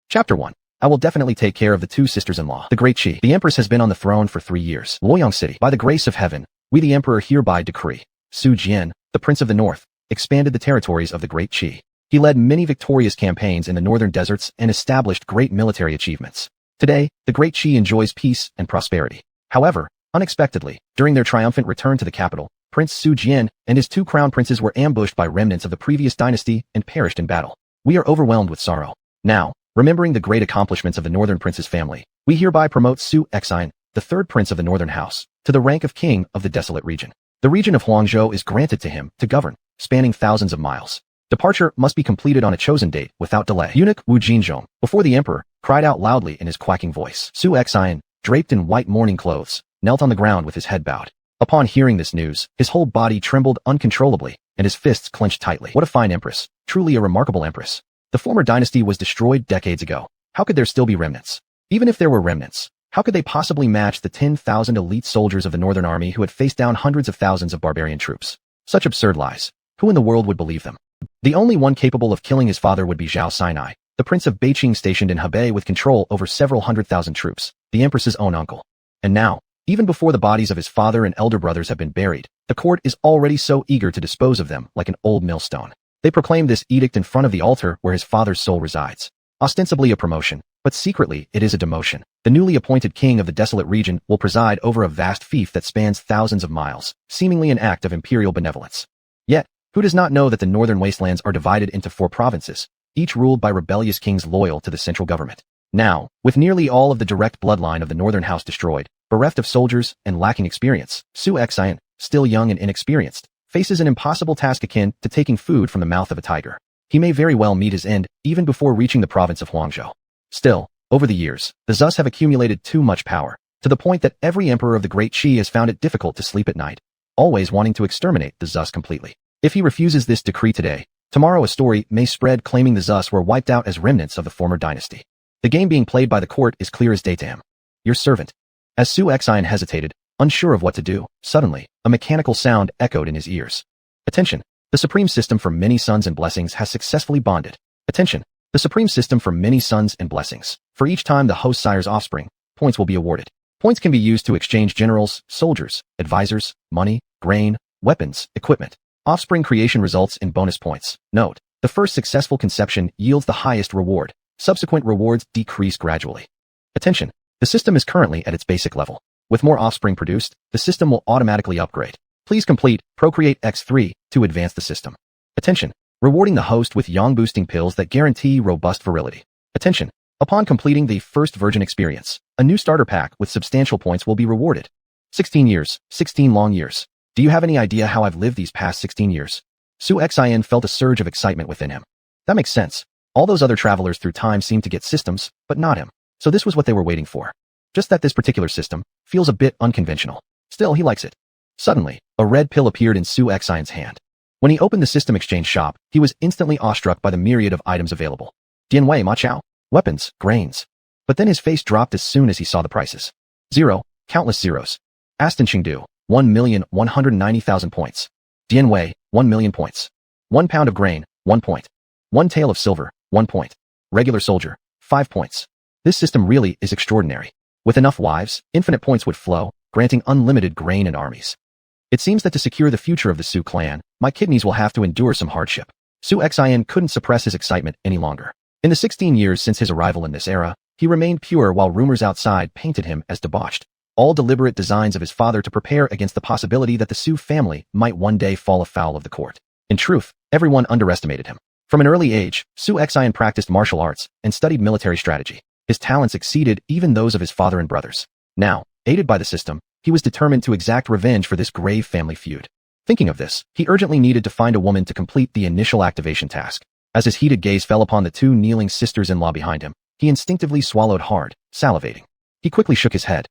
Chapter 1. I will definitely take care of the two sisters-in-law. The Great Qi. The Empress has been on the throne for 3 years. Luoyang City. By the grace of heaven, we the Emperor hereby decree. Su Jian, the Prince of the North, expanded the territories of the Great Qi. He led many victorious campaigns in the northern deserts and established great military achievements. Today, the Great Qi enjoys peace and prosperity. However, unexpectedly, during their triumphant return to the capital, Prince Su Jian and his two crown princes were ambushed by remnants of the previous dynasty and perished in battle. We are overwhelmed with sorrow. Now, remembering the great accomplishments of the northern prince's family, we hereby promote Su Xuanhuan, the third prince of the northern house, to the rank of king of the desolate region. The region of Huangzhou is granted to him to govern, spanning thousands of miles. Departure must be completed on a chosen date without delay. Eunuch Wu Jinzhong, before the emperor, cried out loudly in his quacking voice. Su Xuanhuan, draped in white mourning clothes, knelt on the ground with his head bowed. Upon hearing this news, his whole body trembled uncontrollably, and his fists clenched tightly. What a fine empress, truly a remarkable empress. The former dynasty was destroyed decades ago. How could there still be remnants? Even if there were remnants, how could they possibly match the 10,000 elite soldiers of the Northern Army who had faced down hundreds of thousands of barbarian troops? Such absurd lies. Who in the world would believe them? The only one capable of killing his father would be Zhao Sinai, the prince of Beijing stationed in Hebei with control over several 100,000 troops, the empress's own uncle. And now, even before the bodies of his father and elder brothers have been buried, the court is already so eager to dispose of them like an old millstone. They proclaim this edict in front of the altar where his father's soul resides. Ostensibly a promotion, but secretly it is a demotion. The newly appointed king of the desolate region will preside over a vast fief that spans thousands of miles, seemingly an act of imperial benevolence. Yet, who does not know that the northern wastelands are divided into 4 provinces, each ruled by rebellious kings loyal to the central government? Now, with nearly all of the direct bloodline of the northern house destroyed, bereft of soldiers and lacking experience, Su Xuanhuan, still young and inexperienced, faces an impossible task akin to taking food from the mouth of a tiger. He may very well meet his end even before reaching the province of Huangzhou. Still, over the years, the Zhus have accumulated too much power, to the point that every emperor of the Great Qi has found it difficult to sleep at night, always wanting to exterminate the Zhus completely. If he refuses this decree today, tomorrow a story may spread claiming the Zhus were wiped out as remnants of the former dynasty. The game being played by the court is clear as day to him. Your servant. As Su Xuanhuan hesitated, unsure of what to do, suddenly, a mechanical sound echoed in his ears. Attention! The supreme system for many sons and blessings has successfully bonded. Attention! The supreme system for many sons and blessings. For each time the host sire's offspring, points will be awarded. Points can be used to exchange generals, soldiers, advisors, money, grain, weapons, equipment. Offspring creation results in bonus points. Note: the first successful conception yields the highest reward. Subsequent rewards decrease gradually. Attention! The system is currently at its basic level. With more offspring produced, the system will automatically upgrade. Please complete Procreate X3 to advance the system. Attention! Rewarding the host with yang-boosting pills that guarantee robust virility. Attention! Upon completing the first virgin experience, a new starter pack with substantial points will be rewarded. 16 years, 16 long years. Do you have any idea how I've lived these past 16 years? Su Xuanhuan felt a surge of excitement within him. That makes sense. All those other travelers through time seem to get systems, but not him. So this was what they were waiting for. Just that this particular system feels a bit unconventional. Still, he likes it. Suddenly, a red pill appeared in Su Xuanhuan's hand. When he opened the system exchange shop, he was instantly awestruck by the myriad of items available. Dianwei Ma Chao, weapons, grains. But then his face dropped as soon as he saw the prices. 0, countless zeros. Aston Chengdu, 1,190,000 points. Dianwei, 1 million points. 1 pound of grain, 1 point. 1 tael of silver, 1 point. Regular soldier, 5 points. This system really is extraordinary. With enough wives, infinite points would flow, granting unlimited grain and armies. It seems that to secure the future of the Su clan, my kidneys will have to endure some hardship. Su Xuanhuan couldn't suppress his excitement any longer. In the 16 years since his arrival in this era, he remained pure while rumors outside painted him as debauched. All deliberate designs of his father to prepare against the possibility that the Su family might one day fall afoul of the court. In truth, everyone underestimated him. From an early age, Su Xuanhuan practiced martial arts and studied military strategy. His talents exceeded even those of his father and brothers. Now, aided by the system, he was determined to exact revenge for this grave family feud. Thinking of this, he urgently needed to find a woman to complete the initial activation task. As his heated gaze fell upon the 2 kneeling sisters-in-law behind him, he instinctively swallowed hard, salivating. He quickly shook his head.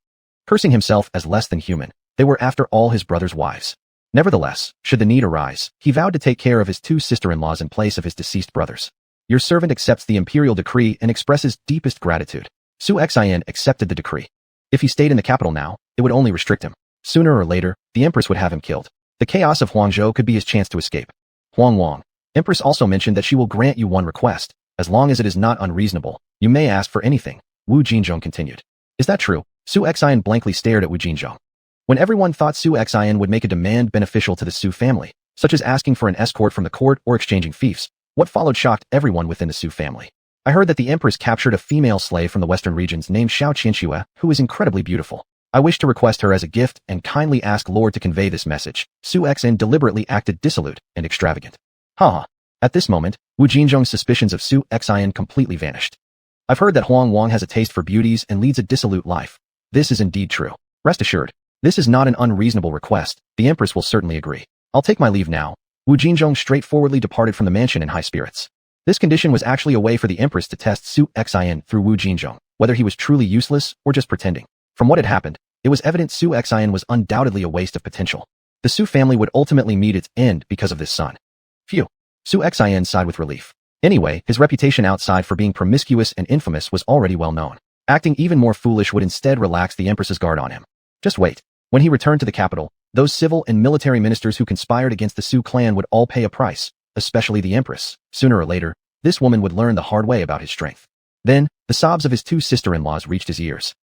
Cursing himself as less than human, they were after all his brother's wives. Nevertheless, should the need arise, he vowed to take care of his 2 sister-in-laws in place of his deceased brothers. Your servant accepts the imperial decree and expresses deepest gratitude. Su Xuanhuan accepted the decree. If he stayed in the capital now, it would only restrict him. Sooner or later, the Empress would have him killed. The chaos of Huangzhou could be his chance to escape. Xuanhuan. Empress also mentioned that she will grant you one request, as long as it is not unreasonable. You may ask for anything, Wu Jinzhong continued. Is that true? Su Xian blankly stared at Wu Jinzhong. When everyone thought Su Xian would make a demand beneficial to the Su family, such as asking for an escort from the court or exchanging fiefs, what followed shocked everyone within the Su family. I heard that the Empress captured a female slave from the western regions named xuanhuan, who is incredibly beautiful. I wish to request her as a gift and kindly ask Lord to convey this message. Su Xian deliberately acted dissolute and extravagant. Haha. At this moment, Wu Jinzhong's suspicions of Su Xian completely vanished. I've heard that xuanhuan has a taste for beauties and leads a dissolute life. This is indeed true. Rest assured, this is not an unreasonable request. The Empress will certainly agree. I'll take my leave now. Wu Jinzhong straightforwardly departed from the mansion in high spirits. This condition was actually a way for the Empress to test Su Xian through Wu Jinzhong, whether he was truly useless or just pretending. From what had happened, it was evident Su Xian was undoubtedly a waste of potential. The Su family would ultimately meet its end because of this son. Phew. Su Xian sighed with relief. Anyway, his reputation outside for being promiscuous and infamous was already well known. Acting even more foolish would instead relax the Empress's guard on him. Just wait. When he returned to the capital, those civil and military ministers who conspired against the Su clan would all pay a price, especially the Empress. Sooner or later, this woman would learn the hard way about his strength. Then, the sobs of his two sister-in-laws reached his ears.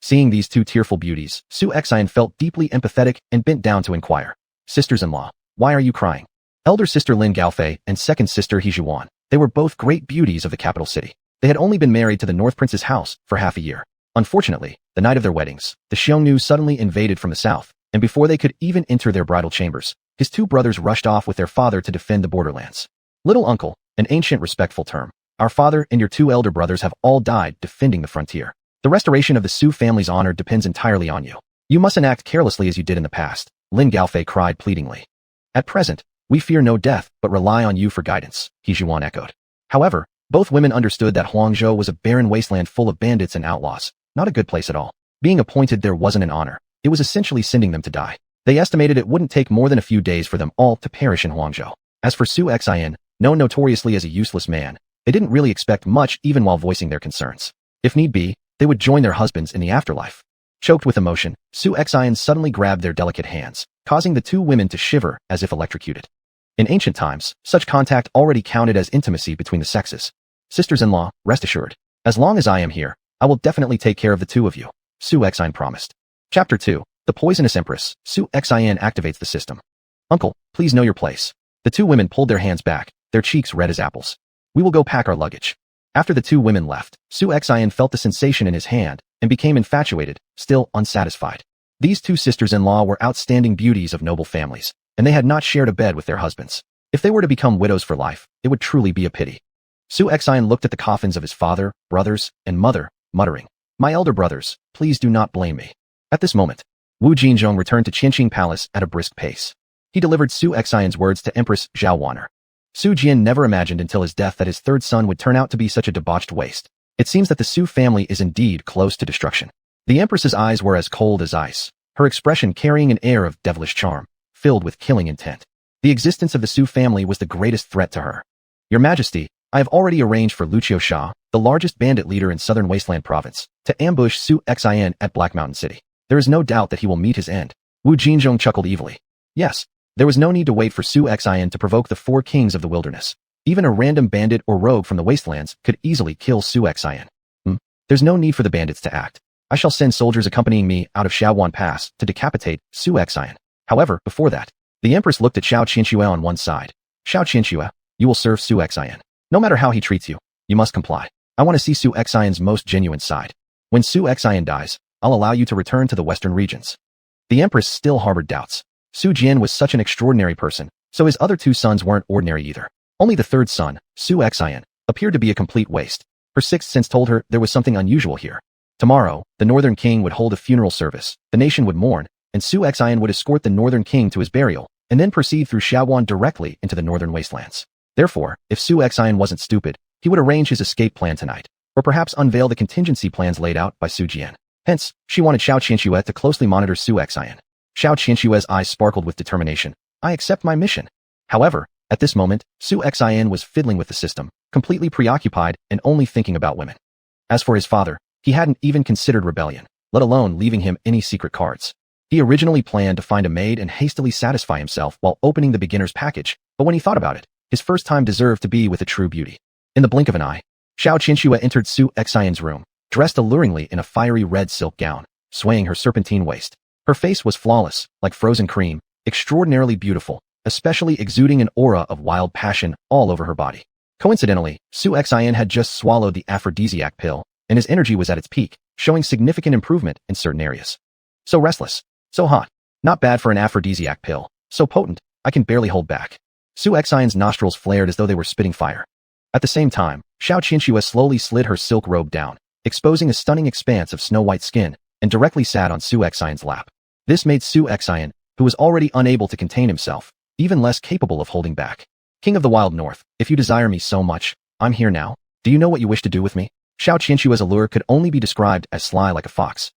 Seeing these two tearful beauties, Su Xian felt deeply empathetic and bent down to inquire. Sisters-in-law, why are you crying? Elder sister Lin Gaofei and second sister He Xuan. They were both great beauties of the capital city. They had only been married to the North Prince's house for half a year. Unfortunately, the night of their weddings, the Xiongnu suddenly invaded from the south, and before they could even enter their bridal chambers, his two brothers rushed off with their father to defend the borderlands. Little uncle, an ancient respectful term. Our father and your two elder brothers have all died defending the frontier. The restoration of the Su family's honor depends entirely on you. You mustn't act carelessly as you did in the past, Lin Gaofei cried pleadingly. At present, we fear no death, but rely on you for guidance, He Xuan echoed. However, both women understood that Huangzhou was a barren wasteland full of bandits and outlaws, not a good place at all. Being appointed there wasn't an honor. It was essentially sending them to die. They estimated it wouldn't take more than a few days for them all to perish in Huangzhou. As for Su Xian, known notoriously as a useless man, they didn't really expect much even while voicing their concerns. If need be, they would join their husbands in the afterlife. Choked with emotion, Su Xian suddenly grabbed their delicate hands, causing the two women to shiver as if electrocuted. In ancient times, such contact already counted as intimacy between the sexes. Sisters-in-law, rest assured, as long as I am here, I will definitely take care of the two of you, Su Xian promised. Chapter 2. The Poisonous Empress. Su Xian activates the system. Uncle, please know your place. The two women pulled their hands back, their cheeks red as apples. We will go pack our luggage. After the two women left, Su Xian felt the sensation in his hand and became infatuated, still unsatisfied. These two sisters-in-law were outstanding beauties of noble families, and they had not shared a bed with their husbands. If they were to become widows for life, it would truly be a pity. Su Xian looked at the coffins of his father, brothers, and mother, muttering, "My elder brothers, please do not blame me." At this moment, Wu Jinzhong returned to Qinqing Palace at a brisk pace. He delivered Su Xian's words to Empress xuanhuan. Su Jian never imagined until his death that his third son would turn out to be such a debauched waste. It seems that the Su family is indeed close to destruction. The Empress's eyes were as cold as ice, her expression carrying an air of devilish charm, filled with killing intent. The existence of the Su family was the greatest threat to her. Your Majesty, I have already arranged for Lucio Sha, the largest bandit leader in southern Wasteland province, to ambush Su Xian at Black Mountain City. There is no doubt that he will meet his end. Wu Jinzhong chuckled evilly. Yes, there was no need to wait for Su Xian to provoke the four kings of the wilderness. Even a random bandit or rogue from the wastelands could easily kill Su Xian. There's no need for the bandits to act. I shall send soldiers accompanying me out of Xuanhuan Pass to decapitate Su Xian. However, before that, the Empress looked at Xiao Qianxue on one side. Xiao Qianxue, you will serve Su Xian. No matter how he treats you, you must comply. I want to see Su Xian's most genuine side. When Su Xian dies, I'll allow you to return to the western regions. The Empress still harbored doubts. Su Jian was such an extraordinary person, so his other two sons weren't ordinary either. Only the third son, Su Xian, appeared to be a complete waste. Her sixth sense told her there was something unusual here. Tomorrow, the Northern King would hold a funeral service, the nation would mourn, and Su Xian would escort the Northern King to his burial, and then proceed through Xuanhuan directly into the Northern Wastelands. Therefore, if Su Xian wasn't stupid, he would arrange his escape plan tonight, or perhaps unveil the contingency plans laid out by Su Jian. Hence, she wanted Xiao Qianxue to closely monitor Su Xian. Xiao Qianxue's eyes sparkled with determination. I accept my mission. However, at this moment, Su Xian was fiddling with the system, completely preoccupied and only thinking about women. As for his father, he hadn't even considered rebellion, let alone leaving him any secret cards. He originally planned to find a maid and hastily satisfy himself while opening the beginner's package, but when he thought about it, his first time deserved to be with a true beauty. In the blink of an eye, Xiao Qinxue entered Su Xian's room, dressed alluringly in a fiery red silk gown, swaying her serpentine waist. Her face was flawless, like frozen cream, extraordinarily beautiful, especially exuding an aura of wild passion all over her body. Coincidentally, Su Xian had just swallowed the aphrodisiac pill, and his energy was at its peak, showing significant improvement in certain areas. So restless, so hot, not bad for an aphrodisiac pill, so potent, I can barely hold back. Su Xian's nostrils flared as though they were spitting fire. At the same time, Xiao Qinxue slowly slid her silk robe down, exposing a stunning expanse of snow-white skin, and directly sat on Su Xian's lap. This made Su Xian, who was already unable to contain himself, even less capable of holding back. King of the Wild North, if you desire me so much, I'm here now. Do you know what you wish to do with me? Xiao Qinshue's allure could only be described as sly like a fox.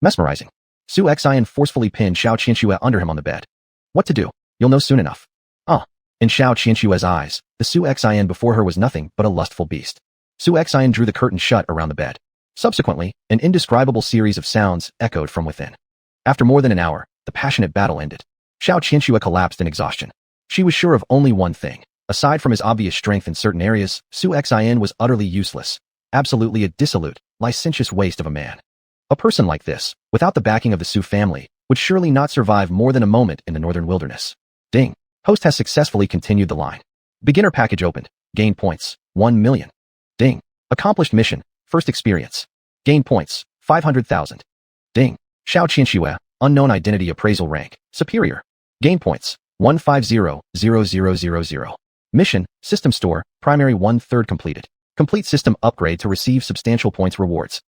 Mesmerizing. Su Xian forcefully pinned Xiao Qinshue under him on the bed. What to do? You'll know soon enough. In Xiao Qinshue's eyes, the Su Xian before her was nothing but a lustful beast. Su Xian drew the curtain shut around the bed. Subsequently, an indescribable series of sounds echoed from within. After more than an hour, the passionate battle ended. Xiao Qinshue collapsed in exhaustion. She was sure of only one thing. Aside from his obvious strength in certain areas, Su Xian was utterly useless. Absolutely a dissolute, licentious waste of a man. A person like this, without the backing of the Su family, would surely not survive more than a moment in the northern wilderness. Ding. Host has successfully continued the line. Beginner package opened. Gain points. 1 million. Ding. Accomplished mission. First experience. Gain points. 500,000. Ding. Xiao Qinshue. Unknown identity appraisal rank. Superior. Gain points. 150,000. Mission. System store. Primary 1/3 completed. Complete system upgrade to receive substantial points rewards.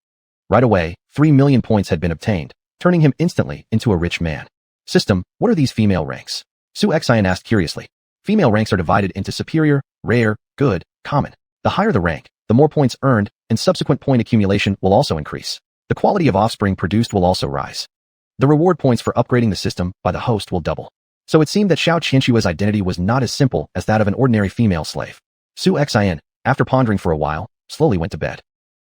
Right away, 3 million points had been obtained, turning him instantly into a rich man. System. What are these female ranks? Su Xian asked curiously. Female ranks are divided into superior, rare, good, common. The higher the rank, the more points earned, and subsequent point accumulation will also increase. The quality of offspring produced will also rise. The reward points for upgrading the system by the host will double. So it seemed that Xiao Qinshue's identity was not as simple as that of an ordinary female slave. Su Xian, after pondering for a while, slowly went to bed.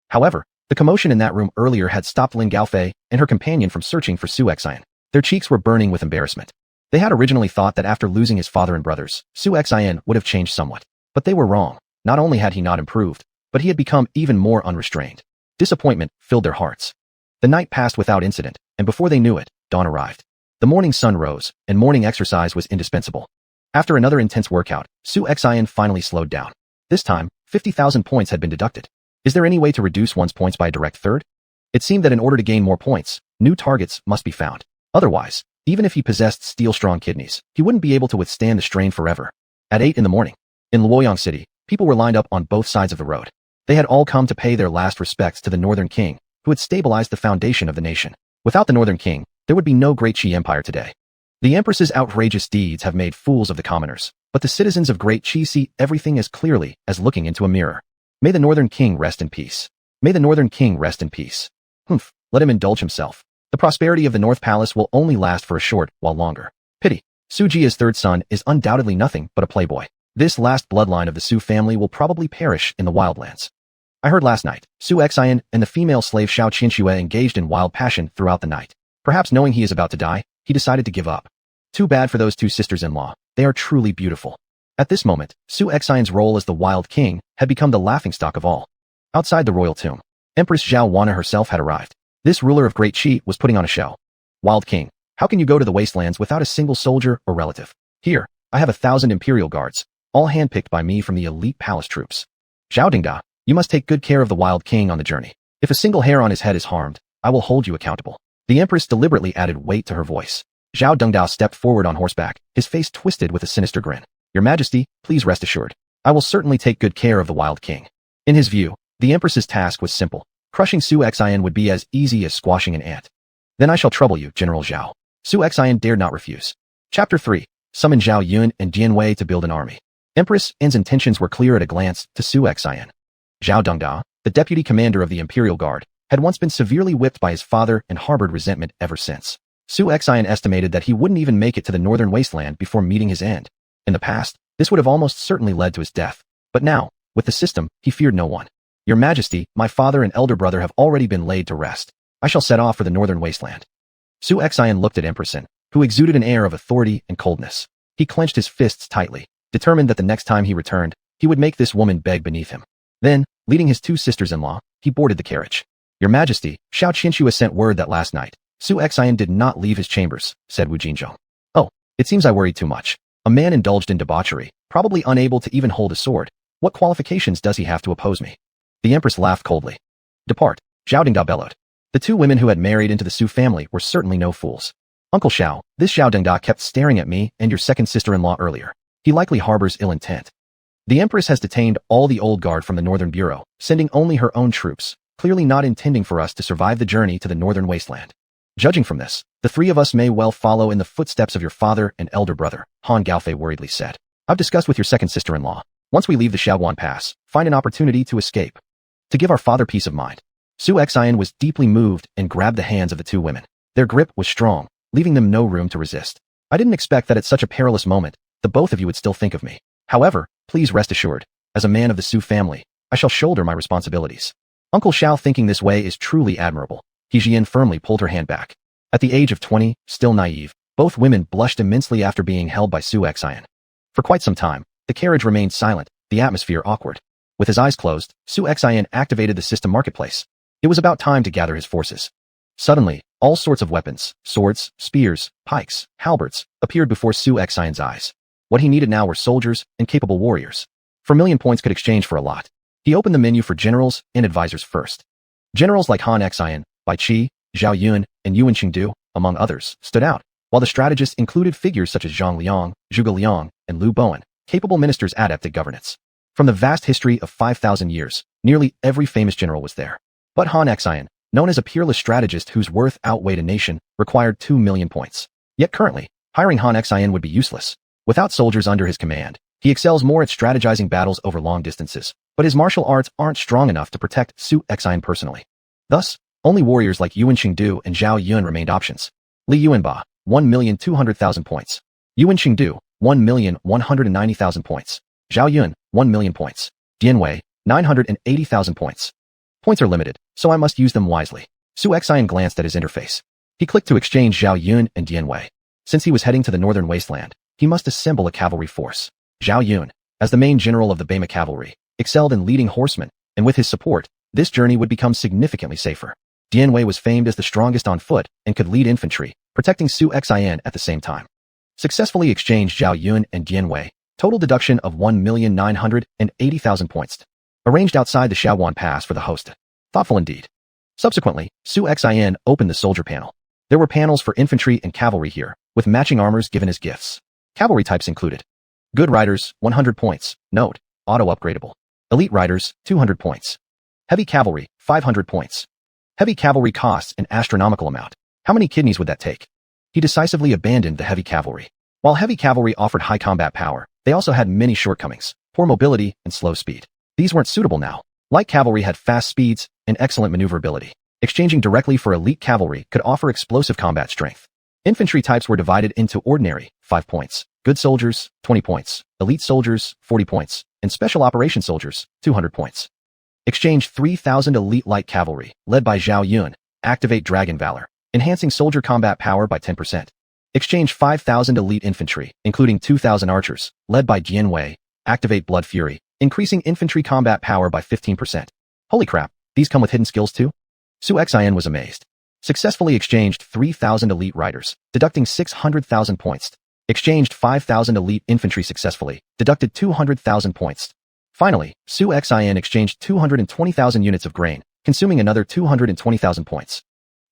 However, the commotion in that room earlier had stopped Lin Gaofei and her companion from searching for Su Xian. Their cheeks were burning with embarrassment. They had originally thought that after losing his father and brothers, Su Xian would have changed somewhat. But they were wrong. Not only had he not improved, but he had become even more unrestrained. Disappointment filled their hearts. The night passed without incident, and before they knew it, dawn arrived. The morning sun rose, and morning exercise was indispensable. After another intense workout, Su Xian finally slowed down. This time, 50,000 points had been deducted. Is there any way to reduce one's points by a direct third? It seemed that in order to gain more points, new targets must be found. Otherwise, even if he possessed steel-strong kidneys, he wouldn't be able to withstand the strain forever. At 8 in the morning, in Luoyang City, people were lined up on both sides of the road. They had all come to pay their last respects to the Northern King, who had stabilized the foundation of the nation. Without the Northern King, there would be no Great Qi Empire today. The Empress's outrageous deeds have made fools of the commoners, but the citizens of Great Qi see everything as clearly as looking into a mirror. May the Northern King rest in peace. May the Northern King rest in peace. Humph, let him indulge himself. The prosperity of the North Palace will only last for a short while longer. Pity. Su Jia's third son is undoubtedly nothing but a playboy. This last bloodline of the Su family will probably perish in the wildlands. I heard last night, Su Xian and the female slave Xiao Qinshue engaged in wild passion throughout the night. Perhaps knowing he is about to die, he decided to give up. Too bad for those two sisters-in-law. They are truly beautiful. At this moment, Su Xian's role as the Wild King had become the laughingstock of all. Outside the royal tomb, Empress xuanhuan herself had arrived. This ruler of Great Qi was putting on a show. Wild King, how can you go to the Wastelands without a single soldier or relative? Here, I have 1,000 imperial guards, all handpicked by me from the elite palace troops. Zhao Dingda, you must take good care of the Wild King on the journey. If a single hair on his head is harmed, I will hold you accountable. The Empress deliberately added weight to her voice. Zhao Dengdao stepped forward on horseback, his face twisted with a sinister grin. Your Majesty, please rest assured. I will certainly take good care of the Wild King. In his view, the Empress's task was simple. Crushing Su Xian would be as easy as squashing an ant. Then I shall trouble you, General Zhao. Su Xian dared not refuse. Chapter 3. Summon Zhao Yun and Jian Wei to build an army. Empress An's intentions were clear at a glance to Su Xian. Zhao Dengda, the deputy commander of the Imperial Guard, had once been severely whipped by his father and harbored resentment ever since. Su Xian estimated that he wouldn't even make it to the northern wasteland before meeting his end. In the past, this would have almost certainly led to his death. But now, with the system, he feared no one. Your Majesty, my father and elder brother have already been laid to rest. I shall set off for the northern wasteland. Su Xian looked at Empress An, who exuded an air of authority and coldness. He clenched his fists tightly, determined that the next time he returned, he would make this woman beg beneath him. Then, leading his two sisters-in-law, he boarded the carriage. Your Majesty, Xiao Qianxue sent word that last night, Su Xian did not leave his chambers, said Wu Jinzhong. Oh, it seems I worried too much. A man indulged in debauchery, probably unable to even hold a sword. What qualifications does he have to oppose me? The Empress laughed coldly. Depart, Zhao Dingdao bellowed. The two women who had married into the Su family were certainly no fools. Uncle Xiao, this Zhao Dingdao kept staring at me and your second sister-in-law earlier. He likely harbors ill intent. The Empress has detained all the old guard from the Northern Bureau, sending only her own troops, clearly not intending for us to survive the journey to the Northern Wasteland. Judging from this, the three of us may well follow in the footsteps of your father and elder brother, Han Gaofei worriedly said. I've discussed with your second sister-in-law. Once we leave the Xuanhuan Pass, find an opportunity to escape. To give our father peace of mind. Su Xian was deeply moved and grabbed the hands of the two women. Their grip was strong, leaving them no room to resist. I didn't expect that at such a perilous moment, the both of you would still think of me. However, please rest assured, as a man of the Su family, I shall shoulder my responsibilities. Uncle Xiao thinking this way is truly admirable. He Jian firmly pulled her hand back. At the age of 20, still naive, both women blushed immensely after being held by Su Xian. For quite some time, the carriage remained silent, the atmosphere awkward. With his eyes closed, Su Xian activated the system marketplace. It was about time to gather his forces. Suddenly, all sorts of weapons, swords, spears, pikes, halberds, appeared before Su Xian's eyes. What he needed now were soldiers and capable warriors. 4,000,000 points could exchange for a lot. He opened the menu for generals and advisors first. Generals like Han Xian, Bai Qi, Zhao Yun, and Yuan Qingdu, among others, stood out, while the strategists included figures such as Zhang Liang, Zhuge Liang, and Liu Bowen, capable ministers adept at governance. From the vast history of 5,000 years, nearly every famous general was there. But Han Xian, known as a peerless strategist whose worth outweighed a nation, required 2,000,000 points. Yet currently, hiring Han Xian would be useless. Without soldiers under his command, he excels more at strategizing battles over long distances, but his martial arts aren't strong enough to protect Su Xian personally. Thus, only warriors like Yuan Qingdu and Zhao Yun remained options. Li Yuanba, 1,200,000 points. Yuan Qingdu, 1,190,000 points. Zhao Yun, 1,000,000 points. Dian Wei, 980,000 points. Points are limited, so I must use them wisely. Su Xian glanced at his interface. He clicked to exchange Zhao Yun and Dian Wei. Since he was heading to the Northern Wasteland, he must assemble a cavalry force. Zhao Yun, as the main general of the Bema cavalry, excelled in leading horsemen, and with his support, this journey would become significantly safer. Dian Wei was famed as the strongest on foot and could lead infantry, protecting Su Xian at the same time. Successfully exchanged Zhao Yun and Dian Wei, total deduction of 1,980,000 points. Arranged outside the Xuanhuan Pass for the host. Thoughtful indeed. Subsequently, Su Xian opened the soldier panel. There were panels for infantry and cavalry here, with matching armors given as gifts. Cavalry types included. Good riders, 100 points. Note, auto-upgradable. Elite riders, 200 points. Heavy cavalry, 500 points. Heavy cavalry costs an astronomical amount. How many kidneys would that take? He decisively abandoned the heavy cavalry. While heavy cavalry offered high combat power, they also had many shortcomings, poor mobility and slow speed. These weren't suitable now. Light cavalry had fast speeds and excellent maneuverability. Exchanging directly for elite cavalry could offer explosive combat strength. Infantry types were divided into ordinary, 5 points, good soldiers, 20 points, elite soldiers, 40 points, and special operation soldiers, 200 points. Exchange 3,000 elite light cavalry, led by Zhao Yun, activate Dragon Valor, enhancing soldier combat power by 10%. Exchange 5,000 elite infantry, including 2,000 archers, led by Dian Wei, activate Blood Fury, increasing infantry combat power by 15%. Holy crap, these come with hidden skills too? Su Xian was amazed. Successfully exchanged 3,000 elite riders, deducting 600,000 points. Exchanged 5,000 elite infantry successfully, deducted 200,000 points. Finally, Su Xian exchanged 220,000 units of grain, consuming another 220,000 points.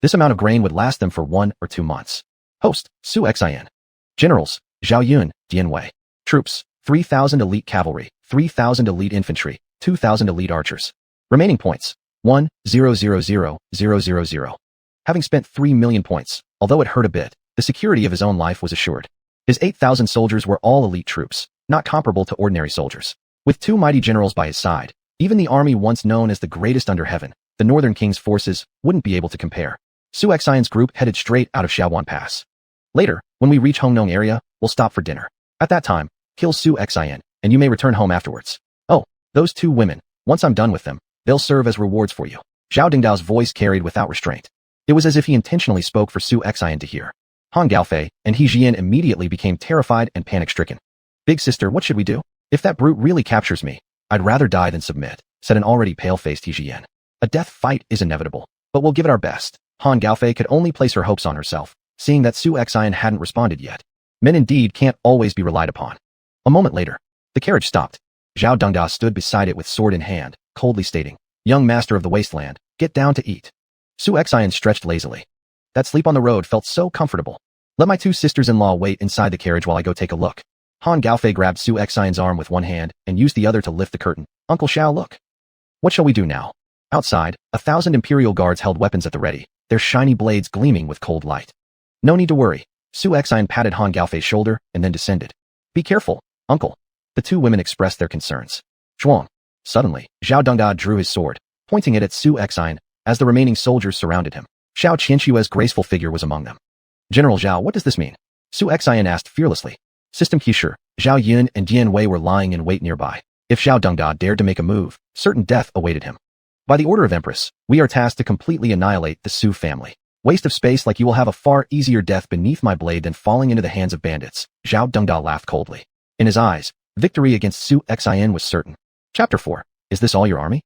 This amount of grain would last them for 1 or 2 months. Host, Su Xian. Generals, Zhao Yun, Dian Wei. Troops, 3,000 elite cavalry, 3,000 elite infantry, 2,000 elite archers. Remaining points, 1,000,000. Having spent 3,000,000 points, although it hurt a bit, the security of his own life was assured. His 8,000 soldiers were all elite troops, not comparable to ordinary soldiers. With 2 mighty generals by his side, even the army once known as the greatest under heaven, the Northern King's forces, wouldn't be able to compare. Su Xian's group headed straight out of Xuanhuan Pass. Later, when we reach Hongnong area, we'll stop for dinner. At that time, kill Su Xian, and you may return home afterwards. Oh, those 2 women, once I'm done with them, they'll serve as rewards for you. Zhao Dingdao's voice carried without restraint. It was as if he intentionally spoke for Su Xian to hear. Han Gaofei and He Jian immediately became terrified and panic-stricken. Big sister, what should we do? If that brute really captures me, I'd rather die than submit. said an already pale-faced Tijian. A death fight is inevitable, but we'll give it our best. Han Gaofei could only place her hopes on herself, seeing that Su Xian hadn't responded yet. Men indeed can't always be relied upon. A moment later, the carriage stopped. Zhao Dengda stood beside it with sword in hand, coldly stating, "Young master of the Wasteland, get down to eat." Su Xian stretched lazily. That sleep on the road felt so comfortable. Let my two sisters-in-law wait inside the carriage while I go take a look. Han Gaofei grabbed Su Xian's arm with one hand and used the other to lift the curtain. Uncle Xiao, look. What shall we do now? Outside, 1,000 Imperial guards held weapons at the ready, their shiny blades gleaming with cold light. No need to worry. Su Xian patted Han Gaofei's shoulder and then descended. Be careful, uncle. The two women expressed their concerns. Zhuang. Suddenly, Zhao Dengda drew his sword, pointing it at Su Xian, as the remaining soldiers surrounded him. Xiao Qianxue's graceful figure was among them. General Zhao, what does this mean? Su Xian asked fearlessly. System Qishu, Zhao Yun and Dian Wei were lying in wait nearby. If Zhao Dengda dared to make a move, certain death awaited him. By the order of Empress, we are tasked to completely annihilate the Su family. Waste of space like you will have a far easier death beneath my blade than falling into the hands of bandits. Zhao Dengda laughed coldly. In his eyes, victory against Su Xian was certain. Chapter 4. Is this all your army?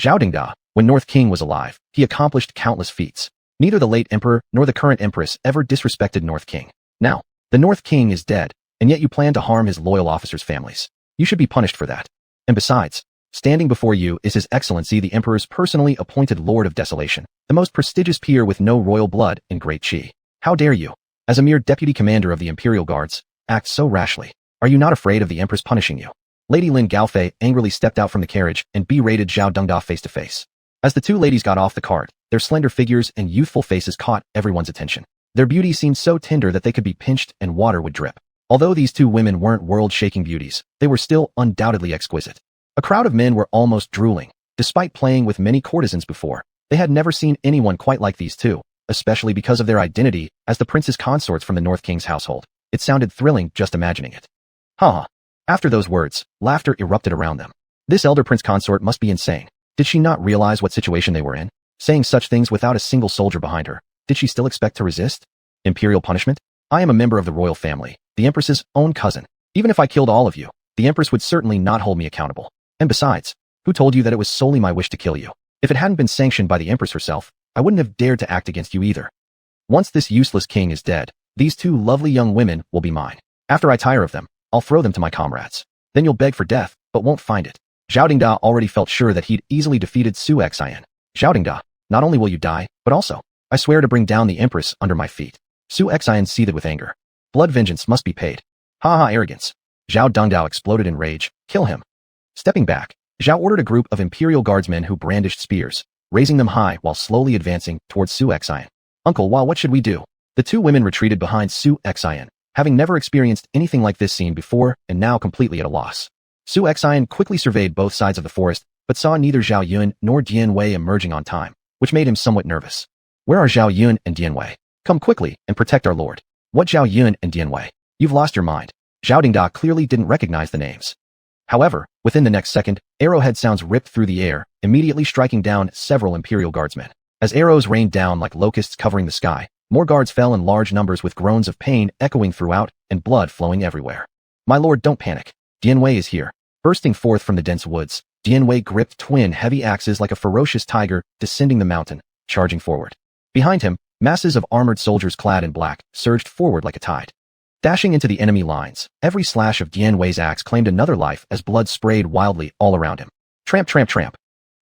Zhao Dengda, when North King was alive, he accomplished countless feats. Neither the late emperor nor the current empress ever disrespected North King. Now, the North King is dead, and yet you plan to harm his loyal officers' families. You should be punished for that. And besides, standing before you is His Excellency the Emperor's personally appointed Lord of Desolation, the most prestigious peer with no royal blood in Great Qi. How dare you, as a mere deputy commander of the Imperial Guards, act so rashly? Are you not afraid of the Empress punishing you? Lady Lin Gaofei angrily stepped out from the carriage and berated Zhao Dengda face to face. As the two ladies got off the cart, their slender figures and youthful faces caught everyone's attention. Their beauty seemed so tender that they could be pinched and water would drip. Although these two women weren't world-shaking beauties, they were still undoubtedly exquisite. A crowd of men were almost drooling. Despite playing with many courtesans before, they had never seen anyone quite like these two, especially because of their identity as the prince's consorts from the North King's household. It sounded thrilling just imagining it. Ha! After those words, laughter erupted around them. This elder prince consort must be insane. Did she not realize what situation they were in? Saying such things without a single soldier behind her, did she still expect to resist? Imperial punishment? I am a member of the royal family, the Empress's own cousin. Even if I killed all of you, the Empress would certainly not hold me accountable. And besides, who told you that it was solely my wish to kill you? If it hadn't been sanctioned by the Empress herself, I wouldn't have dared to act against you either. Once this useless king is dead, these two lovely young women will be mine. After I tire of them, I'll throw them to my comrades. Then you'll beg for death, but won't find it. Zhao Dengda already felt sure that he'd easily defeated Su Xian. Zhao Dengda, not only will you die, but also, I swear to bring down the Empress under my feet. Su Xian seethed with anger. Blood vengeance must be paid. Ha ha, arrogance. Zhao Dengda exploded in rage. Kill him. Stepping back, Zhao ordered a group of Imperial Guardsmen who brandished spears, raising them high while slowly advancing towards Su Xian. Uncle, what should we do? The two women retreated behind Su Xian, having never experienced anything like this scene before and now completely at a loss. Su Xian quickly surveyed both sides of the forest, but saw neither Zhao Yun nor Dian Wei emerging on time, which made him somewhat nervous. Where are Zhao Yun and Dian Wei? Come quickly and protect our lord. What Zhao Yun and Dian Wei? You've lost your mind. Zhao Dengda clearly didn't recognize the names. However, within the next second, arrowhead sounds ripped through the air, immediately striking down several Imperial Guardsmen. As arrows rained down like locusts covering the sky, more guards fell in large numbers with groans of pain echoing throughout and blood flowing everywhere. My lord, don't panic. Dian Wei is here. Bursting forth from the dense woods, Dian Wei gripped twin heavy axes like a ferocious tiger descending the mountain, charging forward. Behind him, masses of armored soldiers clad in black surged forward like a tide. Dashing into the enemy lines, every slash of Dian Wei's axe claimed another life as blood sprayed wildly all around him. Tramp, tramp, tramp.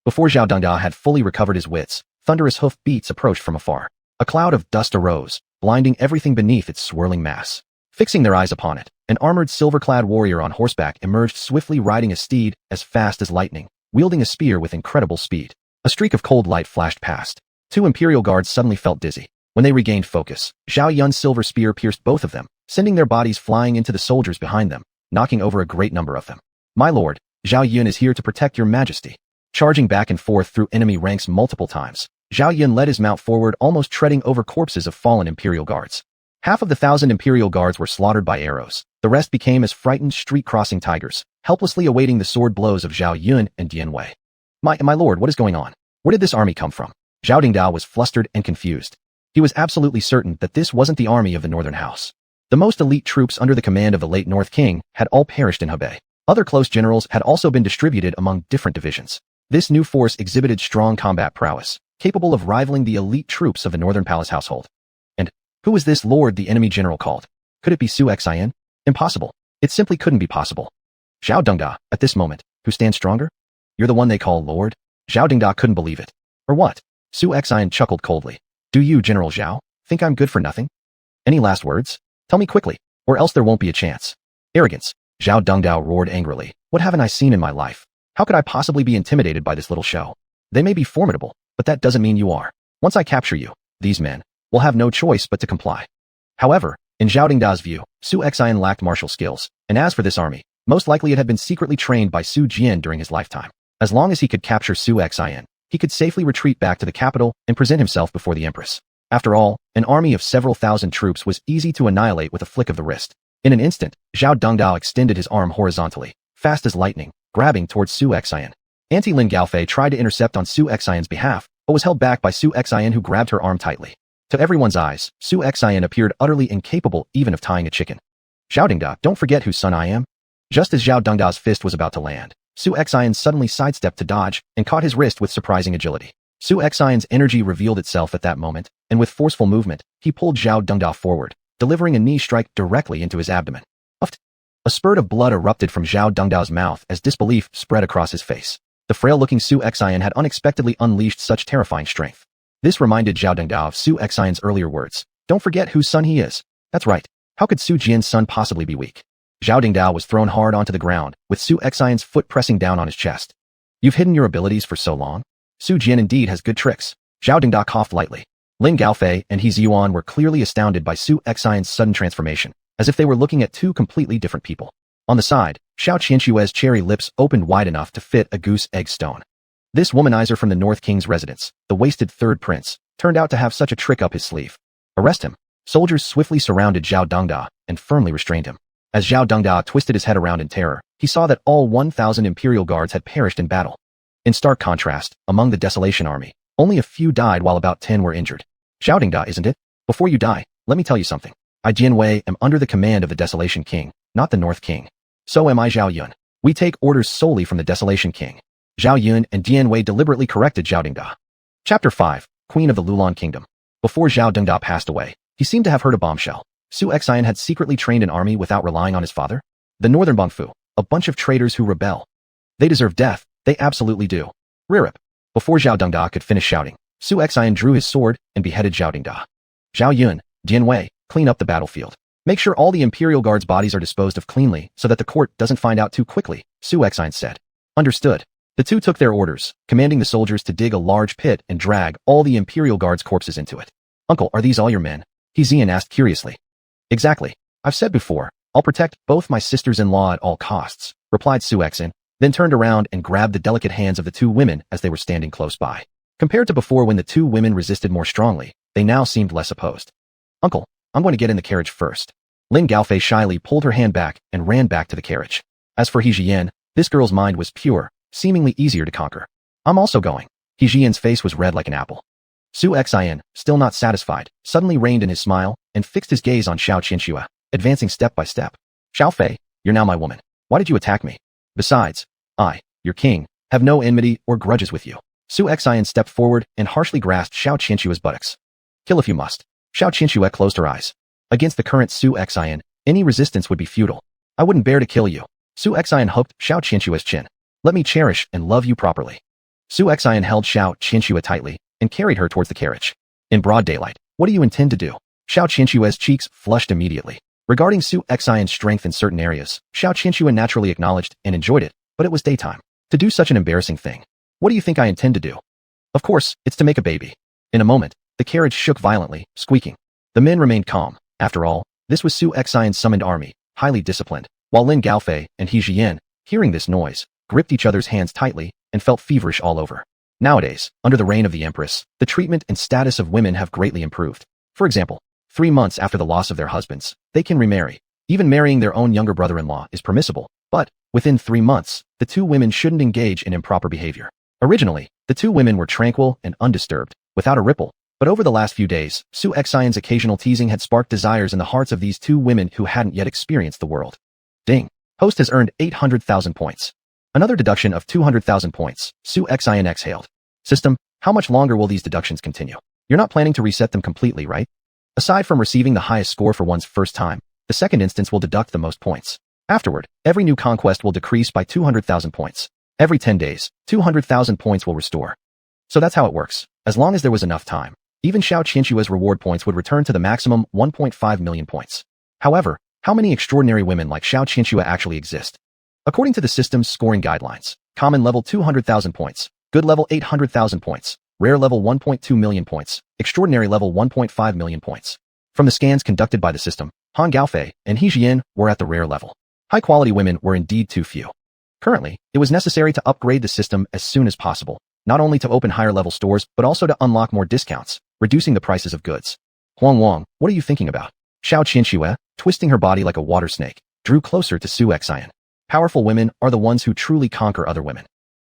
Before Zhao Dengda had fully recovered his wits, thunderous hoof beats approached from afar. A cloud of dust arose, blinding everything beneath its swirling mass. Fixing their eyes upon it, an armored silver-clad warrior on horseback emerged swiftly riding a steed as fast as lightning, wielding a spear with incredible speed. A streak of cold light flashed past. Two Imperial guards suddenly felt dizzy. When they regained focus, Zhao Yun's silver spear pierced both of them, sending their bodies flying into the soldiers behind them, knocking over a great number of them. My lord, Zhao Yun is here to protect your majesty. Charging back and forth through enemy ranks multiple times, Zhao Yun led his mount forward, almost treading over corpses of fallen Imperial guards. Half of the 1,000 Imperial guards were slaughtered by arrows. The rest became as frightened street-crossing tigers, helplessly awaiting the sword blows of Zhao Yun and Dian Wei. My lord, what is going on? Where did this army come from? Zhao Dengda was flustered and confused. He was absolutely certain that this wasn't the army of the Northern House. The most elite troops under the command of the late North King had all perished in Hebei. Other close generals had also been distributed among different divisions. This new force exhibited strong combat prowess, capable of rivaling the elite troops of the Northern Palace household. And who was this lord the enemy general called? Could it be Su Xuanhuan? Impossible. It simply couldn't be possible. Zhao Dengda, at this moment, who stands stronger? You're the one they call lord? Zhao Dengda couldn't believe it. Or what? Su Xuanhuan chuckled coldly. Do you, General Zhao, think I'm good for nothing? Any last words? Tell me quickly, or else there won't be a chance. Arrogance. Zhao Dengda roared angrily. What haven't I seen in my life? How could I possibly be intimidated by this little show? They may be formidable, but that doesn't mean you are. Once I capture you, these men will have no choice but to comply. However, in Zhao Dengda's view, Su Xuanhuan lacked martial skills, and as for this army, most likely it had been secretly trained by Su Jian during his lifetime. As long as he could capture Su Xuanhuan, he could safely retreat back to the capital and present himself before the Empress. After all, an army of several thousand troops was easy to annihilate with a flick of the wrist. In an instant, Zhao Dengda extended his arm horizontally, fast as lightning, grabbing towards Su Xuanhuan. Auntie Lin Gaofei tried to intercept on Su Xuanhuan's behalf, but was held back by Su Xuanhuan, who grabbed her arm tightly. To everyone's eyes, Su Xuanhuan appeared utterly incapable even of tying a chicken. Zhao Dengda, don't forget whose son I am. Just as Zhao Dengda's fist was about to land, Su Xuanhuan suddenly sidestepped to dodge and caught his wrist with surprising agility. Su Xuanhuan's energy revealed itself at that moment, and with forceful movement, he pulled Zhao Dengda forward, delivering a knee strike directly into his abdomen. Uft! A spurt of blood erupted from Zhao Dengda's mouth as disbelief spread across his face. The frail-looking Su Xuanhuan had unexpectedly unleashed such terrifying strength. This reminded Zhao Dengda of Su Xuanhuan's earlier words. Don't forget whose son he is. That's right. How could Su Jian's son possibly be weak? Zhao Dengda was thrown hard onto the ground, with Su Xuanhuan's foot pressing down on his chest. You've hidden your abilities for so long? Su Jian indeed has good tricks. Zhao Dengda coughed lightly. Lin Gaofei and He Ziyuan were clearly astounded by Su Xuanhuan's sudden transformation, as if they were looking at two completely different people. On the side, Xiao Qianshui's cherry lips opened wide enough to fit a goose egg stone. This womanizer from the North King's residence, the wasted third prince, turned out to have such a trick up his sleeve. Arrest him. Soldiers swiftly surrounded Zhao Dengda and firmly restrained him. As Zhao Dengda twisted his head around in terror, he saw that all 1,000 imperial guards had perished in battle. In stark contrast, among the Desolation army, only a few died while about 10 were injured. Zhao Dengda, isn't it? Before you die, let me tell you something. I Jianwei am under the command of the Desolation King, not the North King. So am I Zhao Yun. We take orders solely from the Desolation King. Zhao Yun and Jianwei deliberately corrected Zhao Dengda. Chapter 5, Queen of the Lulan Kingdom. Before Zhao Dengda passed away, he seemed to have heard a bombshell. Su Xuanhuan had secretly trained an army without relying on his father? The Northern Bangfu, a bunch of traitors who rebel. They deserve death, they absolutely do. Ririp. Before Zhao Dengda could finish shouting, Su Xuanhuan drew his sword and beheaded Zhao Dengda. Zhao Yun, Jianwei, clean up the battlefield. Make sure all the Imperial Guards' bodies are disposed of cleanly so that the court doesn't find out too quickly, Su Xuanhuan said. Understood. The two took their orders, commanding the soldiers to dig a large pit and drag all the Imperial Guards' corpses into it. Uncle, are these all your men? He Zian asked curiously. Exactly. I've said before, I'll protect both my sisters-in-law at all costs, replied Su Xuanhuan, then turned around and grabbed the delicate hands of the two women as they were standing close by. Compared to before when the two women resisted more strongly, they now seemed less opposed. Uncle, I'm going to get in the carriage first. Lin Gaofei shyly pulled her hand back and ran back to the carriage. As for He Jian, this girl's mind was pure, seemingly easier to conquer. I'm also going. He Jian's face was red like an apple. Su Xuanhuan, still not satisfied, suddenly reined in his smile and fixed his gaze on Xiao Qianshua, advancing step by step. Xiao Fei, you're now my woman. Why did you attack me? Besides, I, your king, have no enmity or grudges with you. Su Xuanhuan stepped forward and harshly grasped Xiao Qianshua's buttocks. Kill if you must. Xiao Qianshua closed her eyes. Against the current Su Xuanhuan, any resistance would be futile. I wouldn't bear to kill you. Su Xuanhuan hooked Xiao Qianshua's chin. Let me cherish and love you properly. Su Xuanhuan held Xiao Qianshua tightly and carried her towards the carriage. In broad daylight, what do you intend to do? Xiao Qianshua's cheeks flushed immediately. Regarding Su Xuanhuan's strength in certain areas, Xiao Qianshua naturally acknowledged and enjoyed it, but it was daytime. To do such an embarrassing thing. What do you think I intend to do? Of course, it's to make a baby. In a moment, the carriage shook violently, squeaking. The men remained calm. After all, this was Su Xuanhuan's summoned army, highly disciplined, while Lin Gaofei and He Jian, hearing this noise, gripped each other's hands tightly and felt feverish all over. Nowadays, under the reign of the Empress, the treatment and status of women have greatly improved. For example, 3 months after the loss of their husbands, they can remarry. Even marrying their own younger brother-in-law is permissible, but within 3 months, the two women shouldn't engage in improper behavior. Originally, the two women were tranquil and undisturbed, without a ripple, but over the last few days, Su Xuanhuan's occasional teasing had sparked desires in the hearts of these two women who hadn't yet experienced the world. Ding. Host has earned 800,000 points. Another deduction of 200,000 points. Su Xian exhaled. System, how much longer will these deductions continue? You're not planning to reset them completely, right? Aside from receiving the highest score for one's first time, the second instance will deduct the most points. Afterward, every new conquest will decrease by 200,000 points. Every 10 days, 200,000 points will restore. So that's how it works. As long as there was enough time, even Xiao Qianxue's reward points would return to the maximum 1.5 million points. However, how many extraordinary women like Xiao Qianxue actually exist? According to the system's scoring guidelines, common level 200,000 points, good level 800,000 points, rare level 1.2 million points, extraordinary level 1.5 million points. From the scans conducted by the system, Han Gaofei and He Jian were at the rare level. High-quality women were indeed too few. Currently, it was necessary to upgrade the system as soon as possible, not only to open higher-level stores but also to unlock more discounts, reducing the prices of goods. Xuanhuan, what are you thinking about? Xiao Qianxue, twisting her body like a water snake, drew closer to Su Xian. Powerful women are the ones who truly conquer other women.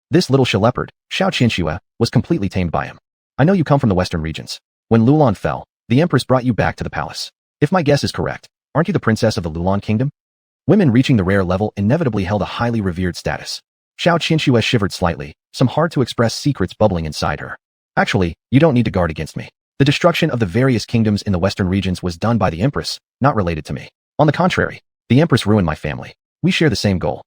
This little she-leopard, Xiao Qianxue, was completely tamed by him. I know you come from the western regions. When Lulan fell, the Empress brought you back to the palace. If my guess is correct, aren't you the princess of the Lulan kingdom? Women reaching the rare level inevitably held a highly revered status. Xiao Qianxue shivered slightly, some hard-to-express secrets bubbling inside her. Actually, you don't need to guard against me. The destruction of the various kingdoms in the western regions was done by the Empress, not related to me. On the contrary, the Empress ruined my family. We share the same goal.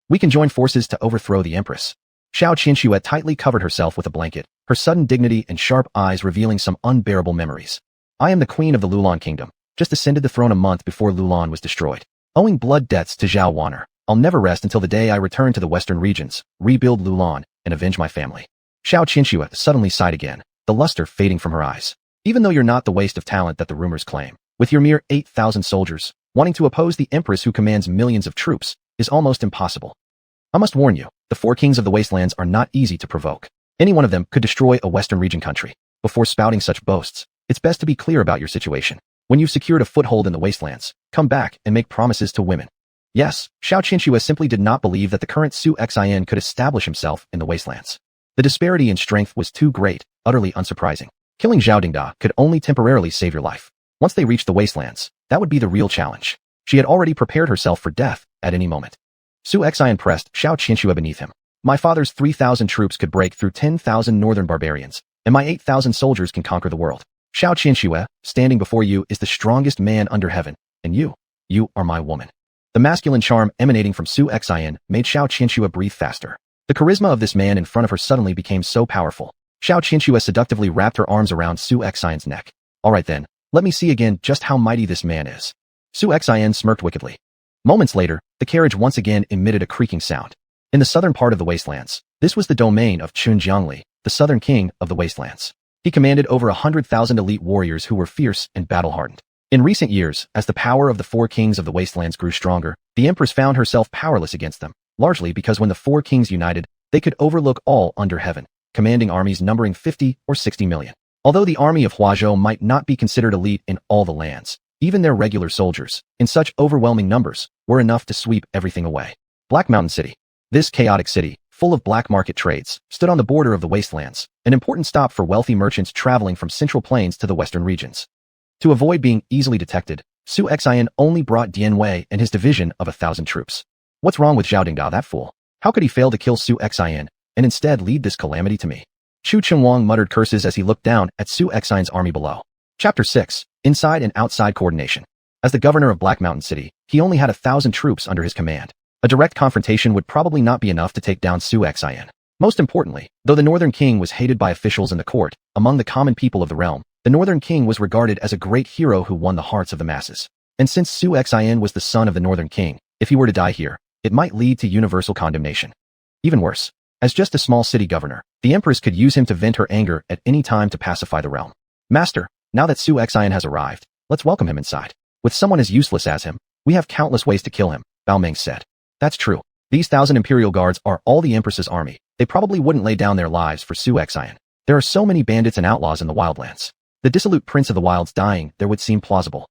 We can join forces to overthrow the Empress. Xiao Qianxue tightly covered herself with a blanket, her sudden dignity and sharp eyes revealing some unbearable memories. I am the queen of the Lulan kingdom, just ascended the throne a month before Lulan was destroyed. Owing blood debts to xuanhuan, I'll never rest until the day I return to the western regions, rebuild Lulan, and avenge my family. Xiao Qianxue suddenly sighed again, the luster fading from her eyes. Even though you're not the waste of talent that the rumors claim, with your mere 8,000 soldiers, wanting to oppose the Empress who commands millions of troops is almost impossible. I must warn you, the four kings of the Wastelands are not easy to provoke. Any one of them could destroy a western region country. Before spouting such boasts, it's best to be clear about your situation. When you've secured a foothold in the Wastelands, come back and make promises to women. Yes, Xiao Qianxue simply did not believe that the current Su Xian could establish himself in the Wastelands. The disparity in strength was too great, utterly unsurprising. Killing Zhao Dingda could only temporarily save your life. Once they reached the Wastelands, that would be the real challenge. She had already prepared herself for death at any moment. Su Xian pressed Xiao Qianxue beneath him. My father's 3,000 troops could break through 10,000 northern barbarians, and my 8,000 soldiers can conquer the world. Xiao Qianxue, standing before you is the strongest man under heaven, and you are my woman. The masculine charm emanating from Su Xian made Xiao Qianxue breathe faster. The charisma of this man in front of her suddenly became so powerful. Xiao Qianxue seductively wrapped her arms around Su Xian's neck. All right then, let me see again just how mighty this man is. Su Xian smirked wickedly. Moments later, the carriage once again emitted a creaking sound. In the southern part of the Wastelands, this was the domain of Chun Jiangli, the southern king of the Wastelands. He commanded over 100,000 elite warriors who were fierce and battle-hardened. In recent years, as the power of the four kings of the Wastelands grew stronger, the Empress found herself powerless against them, largely because when the four kings united, they could overlook all under heaven, commanding armies numbering 50 or 60 million. Although the army of Huazhou might not be considered elite in all the lands, even their regular soldiers, in such overwhelming numbers, were enough to sweep everything away. Black Mountain City. This chaotic city, full of black market trades, stood on the border of the Wastelands, an important stop for wealthy merchants traveling from Central Plains to the western regions. To avoid being easily detected, Su Xian only brought Dian Wei and his division of 1,000 troops. What's wrong with Zhao Dingda, that fool? How could he fail to kill Su Xian, and instead lead this calamity to me? Chu Chengwang muttered curses as he looked down at Su Xian's army below. Chapter 6. Inside and Outside Coordination. As the governor of Black Mountain City, he only had 1,000 troops under his command. A direct confrontation would probably not be enough to take down Su Xian. Most importantly, though the Northern King was hated by officials in the court, among the common people of the realm, the Northern King was regarded as a great hero who won the hearts of the masses. And since Su Xian was the son of the Northern King, if he were to die here, it might lead to universal condemnation. Even worse, as just a small city governor, the Empress could use him to vent her anger at any time to pacify the realm. Master, now that Su Xian has arrived, let's welcome him inside. With someone as useless as him, we have countless ways to kill him, Bao Meng said. That's true. These 1,000 Imperial Guards are all the Empress's army. They probably wouldn't lay down their lives for Su Xian. There are so many bandits and outlaws in the wildlands. The dissolute prince of the wilds dying there would seem plausible.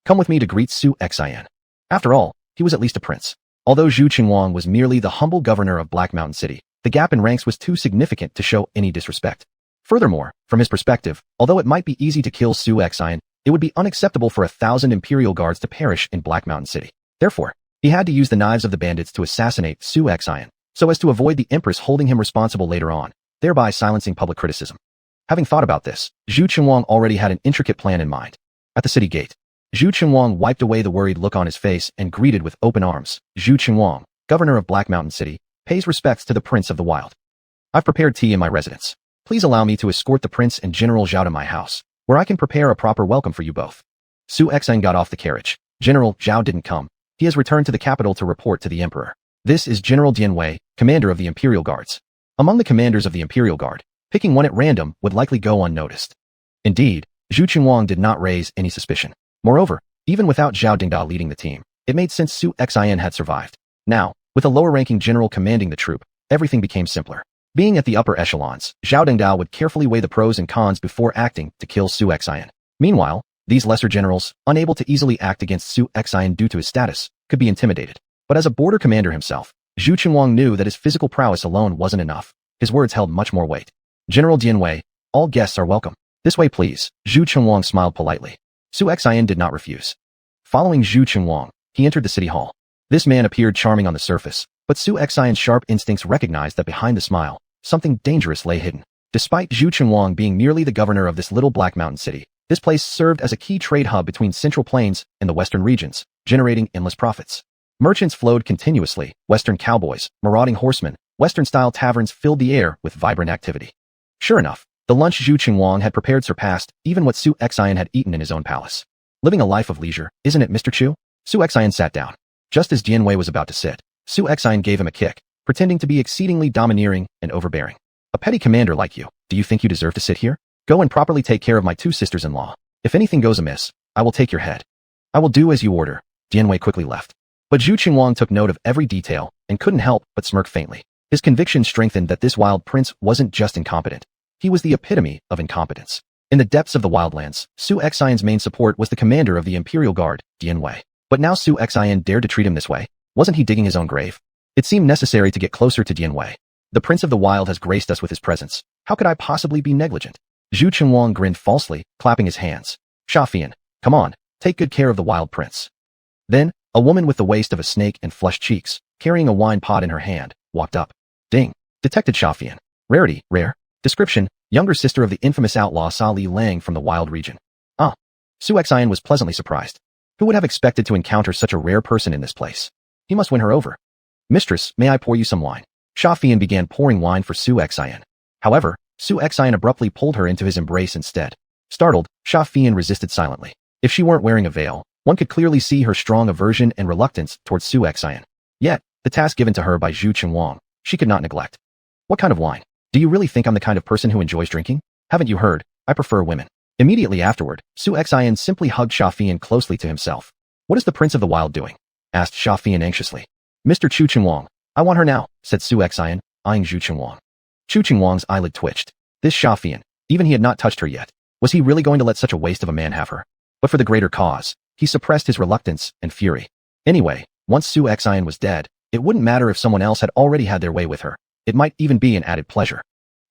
Come with me to greet Su Xian. After all, he was at least a prince. Although Zhu Qingwang was merely the humble governor of Black Mountain City, the gap in ranks was too significant to show any disrespect. Furthermore, from his perspective, although it might be easy to kill Su Xian, it would be unacceptable for 1,000 Imperial Guards to perish in Black Mountain City. Therefore, he had to use the knives of the bandits to assassinate Su Xian. so as to avoid the Empress holding him responsible later on, thereby silencing public criticism. Having thought about this, xuanhuan already had an intricate plan in mind. At the city gate, xuanhuan wiped away the worried look on his face and greeted with open arms. Xuanhuan, governor of Black Mountain City, pays respects to the Prince of the Wild. I've prepared tea in my residence. Please allow me to escort the Prince and General Zhao to my house, where I can prepare a proper welcome for you both. Su Exine got off the carriage. General Zhao didn't come. He has returned to the capital to report to the Emperor. This is General Dian Wei, commander of the Imperial Guards. Among the commanders of the Imperial Guard, picking one at random would likely go unnoticed. Indeed, Zhu Qinhuang did not raise any suspicion. Moreover, even without Zhao Dingda leading the team, it made sense Su Exine had survived. Now, with a lower-ranking general commanding the troop, everything became simpler. Being at the upper echelons, Zhao Dingda would carefully weigh the pros and cons before acting to kill Su Exine. Meanwhile, these lesser generals, unable to easily act against Su Exine due to his status, could be intimidated. But as a border commander himself, Zhu Qinhuang knew that his physical prowess alone wasn't enough. His words held much more weight. General Dian Wei, all guests are welcome. This way please. Zhu Qinhuang smiled politely. Su Exine did not refuse. Following Zhu Qinhuang, he entered the city hall. This man appeared charming on the surface, but Su Exine's sharp instincts recognized that behind the smile, something dangerous lay hidden. Despite Zhu Qinhuang being merely the governor of this little Black Mountain city, this place served as a key trade hub between Central Plains and the western regions, generating endless profits. Merchants flowed continuously, western cowboys, marauding horsemen, western-style taverns filled the air with vibrant activity. Sure enough, the lunch Zhu Qinhuang had prepared surpassed even what Su Exine had eaten in his own palace. Living a life of leisure, isn't it, Mr. Chu? Su Exine sat down. Just as Dian Wei was about to sit, Su Exine gave him a kick, pretending to be exceedingly domineering and overbearing. A petty commander like you, do you think you deserve to sit here? Go and properly take care of my two sisters-in-law. If anything goes amiss, I will take your head. I will do as you order. Dian Wei quickly left. But Zhu Qinhuang took note of every detail and couldn't help but smirk faintly. His conviction strengthened that this wild prince wasn't just incompetent. He was the epitome of incompetence. In the depths of the wildlands, Su Exine's main support was the commander of the Imperial Guard, Dian Wei. But now Su Exine dared to treat him this way. Wasn't he digging his own grave? It seemed necessary to get closer to Dian Wei. The Prince of the Wild has graced us with his presence. How could I possibly be negligent? Zhu Qinhuang grinned falsely, clapping his hands. Shafian, come on, take good care of the wild prince. Then, a woman with the waist of a snake and flushed cheeks, carrying a wine pot in her hand, walked up. Ding. Detected Shafian. Rarity, rare. Description, younger sister of the infamous outlaw Sa Li Lang from the wild region. Ah. Su Exine was pleasantly surprised. Who would have expected to encounter such a rare person in this place? He must win her over. Mistress, may I pour you some wine? Shafian began pouring wine for Su Exine. However, Su Exine abruptly pulled her into his embrace instead. Startled, Shafian resisted silently. If she weren't wearing a veil, one could clearly see her strong aversion and reluctance towards Su Exine. Yet, the task given to her by Zhu Qinhuang, she could not neglect. What kind of wine? Do you really think I'm the kind of person who enjoys drinking? Haven't you heard? I prefer women. Immediately afterward, Su Exine simply hugged Shafian closely to himself. What is the Prince of the Wild doing? Asked Shafian anxiously. Mr. Zhu Qinhuang, I want her now, said Su Exine, eyeing Zhu Qinhuang. Zhu Qinhuang's eyelid twitched. This Shafian, even he had not touched her yet. Was he really going to let such a waste of a man have her? But for the greater cause, he suppressed his reluctance and fury. Anyway, once Su Exine was dead, it wouldn't matter if someone else had already had their way with her. It might even be an added pleasure.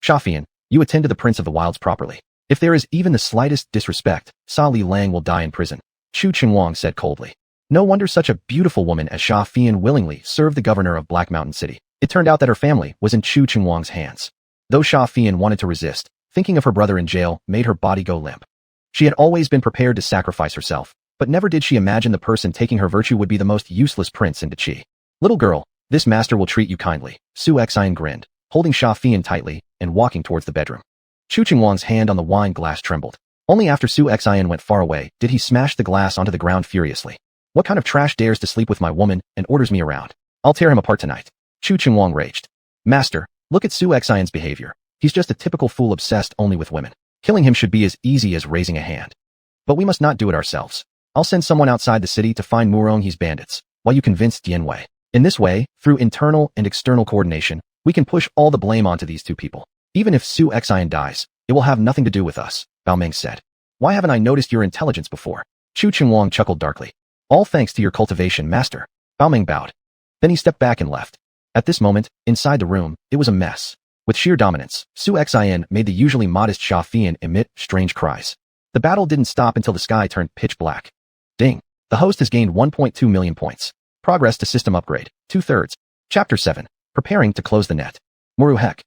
Shafian, you attend to the Prince of the Wilds properly. If there is even the slightest disrespect, Sa Li Lang will die in prison, Zhu Qinhuang said coldly. No wonder such a beautiful woman as Shafian willingly served the governor of Black Mountain City. It turned out that her family was in Zhu Qinhuang's hands. Though Shafian wanted to resist, thinking of her brother in jail made her body go limp. She had always been prepared to sacrifice herself, but never did she imagine the person taking her virtue would be the most useless prince in Qi. Little girl, this master will treat you kindly, Su Exine grinned, holding Shafian tightly and walking towards the bedroom. Zhu Qinhuang's hand on the wine glass trembled. Only after Su Exine went far away did he smash the glass onto the ground furiously. What kind of trash dares to sleep with my woman and orders me around? I'll tear him apart tonight. Zhu Qinhuang raged. Master, look at Su Exine's behavior. He's just a typical fool obsessed only with women. Killing him should be as easy as raising a hand. But we must not do it ourselves. I'll send someone outside the city to find Muronghe's bandits, while you convince Dian Wei. In this way, through internal and external coordination, we can push all the blame onto these two people. Even if Su Exine dies, it will have nothing to do with us, Bao Meng said. Why haven't I noticed your intelligence before? Zhu Qinhuang chuckled darkly. All thanks to your cultivation, master. Bao Meng bowed. Then he stepped back and left. At this moment, inside the room, it was a mess. With sheer dominance, Su Exine made the usually modest Shafian emit strange cries. The battle didn't stop until the sky turned pitch black. Ding. The host has gained 1.2 million points. Progress to system upgrade, 2/3. Chapter 7. preparing to close the net. Muru heck.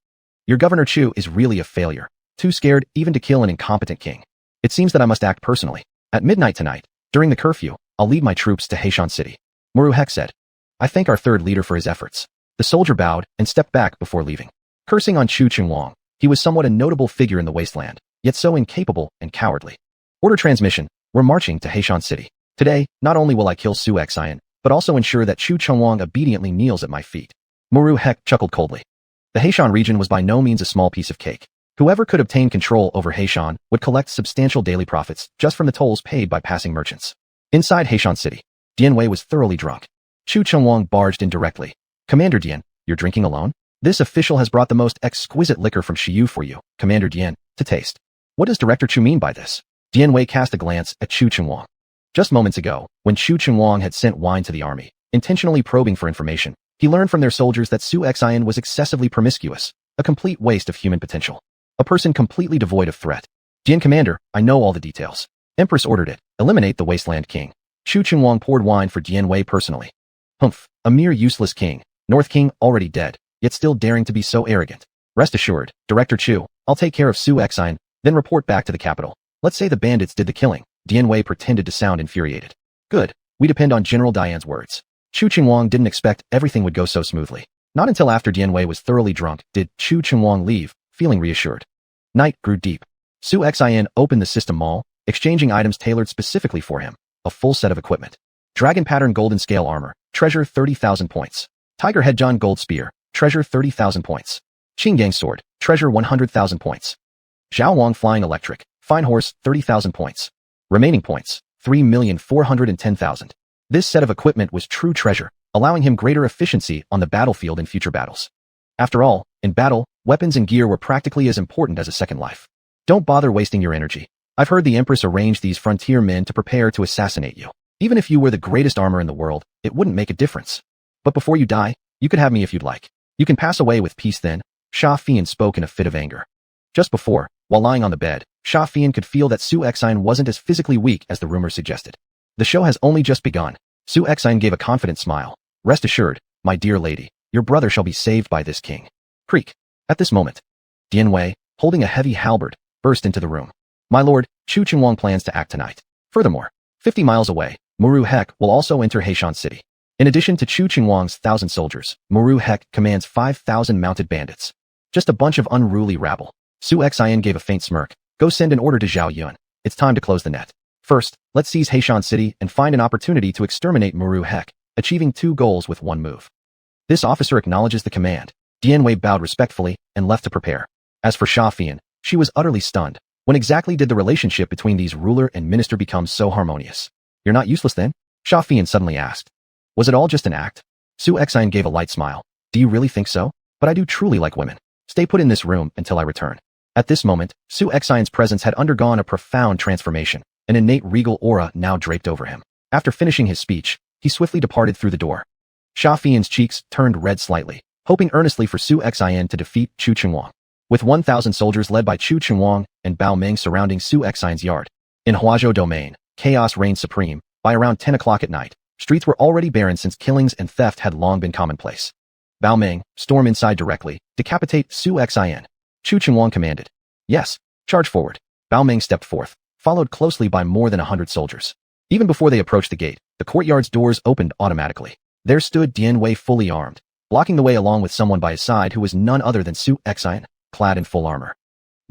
Your Governor Chu is really a failure. Too scared even to kill an incompetent king. It seems that I must act personally. At midnight tonight, during the curfew, I'll lead my troops to Heishan City. Muru heck said. I thank our third leader for his efforts. The soldier bowed and stepped back before leaving. Cursing on xuanhuan, he was somewhat a notable figure in the Wasteland, yet so incapable and cowardly. Order transmission. We're marching to Heishan City. Today, not only will I kill xuanhuan, but also ensure that xuanhuan obediently kneels at my feet. Muru heck chuckled coldly. The Heishan region was by no means a small piece of cake. Whoever could obtain control over Heishan would collect substantial daily profits just from the tolls paid by passing merchants. Inside Heishan City, Dian Wei was thoroughly drunk. Xuanhuan barged in directly. Commander Dian, you're drinking alone? This official has brought the most exquisite liquor from Shiyu for you, Commander Dian, to taste. What does Director Chu mean by this? Dian Wei cast a glance at xuanhuan. Just moments ago, when xuanhuan had sent wine to the army, intentionally probing for information, he learned from their soldiers that xuanhuan was excessively promiscuous, a complete waste of human potential. A person completely devoid of threat. Dian Commander, I know all the details. Empress ordered it. Eliminate the Wasteland King. Xuanhuan poured wine for Dian Wei personally. Humph, a mere useless king. North King already dead, yet still daring to be so arrogant. Rest assured, Director Chu, I'll take care of xuanhuan, then report back to the capital. Let's say the bandits did the killing. Dian Wei pretended to sound infuriated. Good. We depend on General Dian's words. Xuanhuan didn't expect everything would go so smoothly. Not until after Dian Wei was thoroughly drunk did Xuanhuan leave, feeling reassured. Night grew deep. xuanhuan opened the system mall, exchanging items tailored specifically for him. A full set of equipment. Dragon pattern golden scale armor, treasure 30,000 points. Tiger head John gold spear, treasure 30,000 points. Qinggang sword, treasure 100,000 points. Xiaowang flying electric, fine horse 30,000 points. Remaining points, 3,410,000. This set of equipment was true treasure, allowing him greater efficiency on the battlefield in future battles. After all, in battle, weapons and gear were practically as important as a second life. Don't bother wasting your energy. I've heard the Empress arranged these frontier men to prepare to assassinate you. Even if you were the greatest armor in the world, it wouldn't make a difference. But before you die, you could have me if you'd like. You can pass away with peace then. Sha Fian spoke in a fit of anger. Just before, while lying on the bed, Sha Fian could feel that xuanhuan wasn't as physically weak as the rumor suggested. The show has only just begun. Xuanhuan gave a confident smile. Rest assured, my dear lady, your brother shall be saved by this king. Creak. At this moment, Dian Wei, holding a heavy halberd, burst into the room. My lord, xuanhuan plans to act tonight. Furthermore, 50 miles away, Muru heck will also enter Heishan City. In addition to xuanhuan's 1,000 soldiers, Muru heck commands 5,000 mounted bandits. Just a bunch of unruly rabble. Xuanhuan gave a faint smirk. Go send an order to Zhao Yun. It's time to close the net. First, let's seize Heishan City and find an opportunity to exterminate Muru heck, achieving 2 goals with 1 move. This officer acknowledges the command. Dian Wei bowed respectfully and left to prepare. As for Sha Fian, she was utterly stunned. When exactly did the relationship between these ruler and minister become so harmonious? You're not useless then? Sha Fian suddenly asked. Was it all just an act? Xuanhuan gave a light smile. Do you really think so? But I do truly like women. Stay put in this room until I return. At this moment, Xuanhuan's presence had undergone a profound transformation. An innate regal aura now draped over him. After finishing his speech, he swiftly departed through the door. Sha Fian's cheeks turned red slightly, hoping earnestly for xuanhuan to defeat xuanhuan. With 1,000 soldiers led by xuanhuan and Bao Meng surrounding xuanhuan's yard. In Huazhou domain, chaos reigned supreme. By around 10 o'clock at night, streets were already barren since killings and theft had long been commonplace. Bao Meng, storm inside directly, decapitate xuanhuan. Xuanhuan commanded. Yes, charge forward. Bao Meng stepped forth, followed closely by more than 100 soldiers. Even before they approached the gate, the courtyard's doors opened automatically. There stood Dian Wei fully armed, blocking the way along with someone by his side who was none other than xuanhuan, clad in full armor.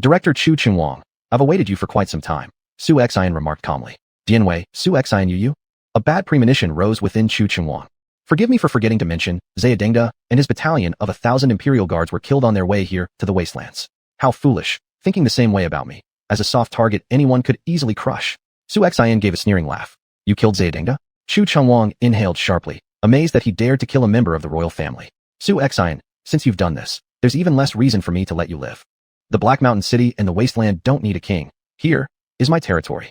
Director xuanhuan, I've awaited you for quite some time, xuanhuan remarked calmly. Dian Wei, xuanhuan you? A bad premonition rose within xuanhuan. Forgive me for forgetting to mention, Zayadengda and his battalion of 1,000 imperial guards were killed on their way here to the wastelands. How foolish, thinking the same way about me. As a soft target anyone could easily crush. Xuanhuan gave a sneering laugh. You killed Zayadengda? Xuanhuan inhaled sharply, amazed that he dared to kill a member of the royal family. Xuanhuan, since you've done this, there's even less reason for me to let you live. The Black Mountain City and the Wasteland don't need a king. Here is my territory.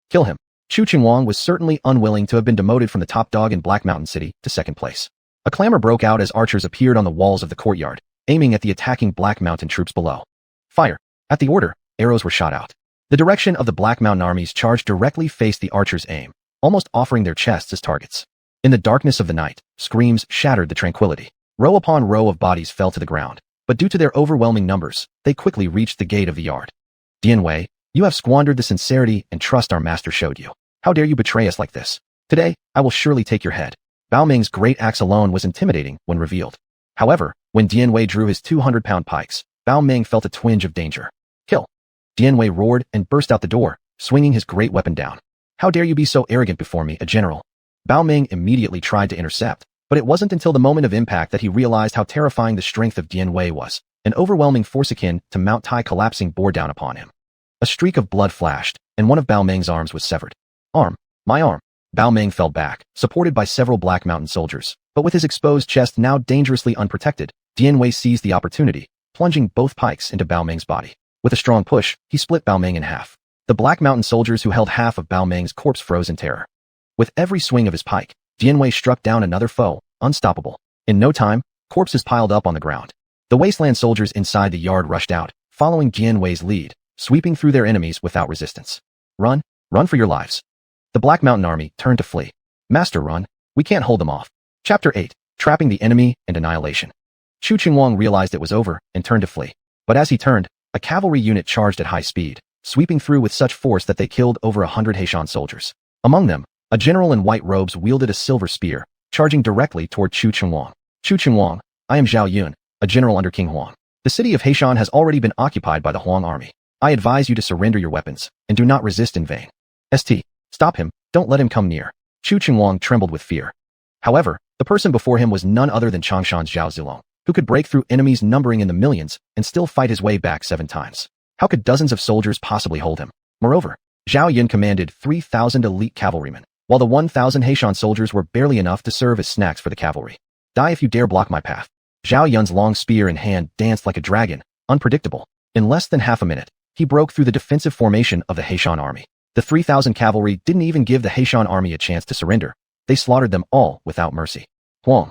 Kill him. Xuanhuan was certainly unwilling to have been demoted from the top dog in Black Mountain City to second place. A clamor broke out as archers appeared on the walls of the courtyard, aiming at the attacking Black Mountain troops below. Fire! At the order, arrows were shot out. The direction of the Black Mountain army's charge directly faced the archers' aim, almost offering their chests as targets. In the darkness of the night, screams shattered the tranquility. Row upon row of bodies fell to the ground, but due to their overwhelming numbers, they quickly reached the gate of the yard. Dianwei, you have squandered the sincerity and trust our master showed you. How dare you betray us like this? Today, I will surely take your head. Bao Ming's great axe alone was intimidating when revealed. However, when Dianwei drew his 200-pound pikes, Bao Ming felt a twinge of danger. Kill! Dianwei roared and burst out the door, swinging his great weapon down. How dare you be so arrogant before me, a general? Bao Ming immediately tried to intercept, but it wasn't until the moment of impact that he realized how terrifying the strength of Dianwei was. An overwhelming force akin to Mount Tai collapsing bore down upon him. A streak of blood flashed, and one of Bao Ming's arms was severed. Arm! My arm! Bao Ming fell back, supported by several Black Mountain soldiers, but with his exposed chest now dangerously unprotected, Dianwei seized the opportunity, plunging both pikes into Bao Ming's body. With a strong push, he split Bao Ming in half. The Black Mountain soldiers who held half of Bao Ming's corpse froze in terror. With every swing of his pike, Dianwei struck down another foe, unstoppable. In no time, corpses piled up on the ground. The Wasteland soldiers inside the yard rushed out, following Dianwei's lead, sweeping through their enemies without resistance. Run! Run for your lives! The Black Mountain army turned to flee. Master, run! We can't hold them off. Chapter 8. Trapping the Enemy and Annihilation. Xuanhuan realized it was over and turned to flee. But as he turned, a cavalry unit charged at high speed, sweeping through with such force that they killed over 100 Heishan soldiers. Among them, a general in white robes wielded a silver spear, charging directly toward Xuanhuan. Xuanhuan, I am Zhao Yun, a general under King Huang. The city of Heishan has already been occupied by the Huang army. I advise you to surrender your weapons, and do not resist in vain. St. Stop him, don't let him come near. Xuanhuan trembled with fear. However, the person before him was none other than Changshan's Zhao Zilong, who could break through enemies numbering in the millions and still fight his way back 7 times. How could dozens of soldiers possibly hold him? Moreover, Zhao Yun commanded 3,000 elite cavalrymen, while the 1,000 Heishan soldiers were barely enough to serve as snacks for the cavalry. Die if you dare block my path. Zhao Yun's long spear in hand danced like a dragon, unpredictable. In less than half a minute, he broke through the defensive formation of the Heishan army. The 3,000 cavalry didn't even give the Heishan army a chance to surrender. They slaughtered them all without mercy. Huang,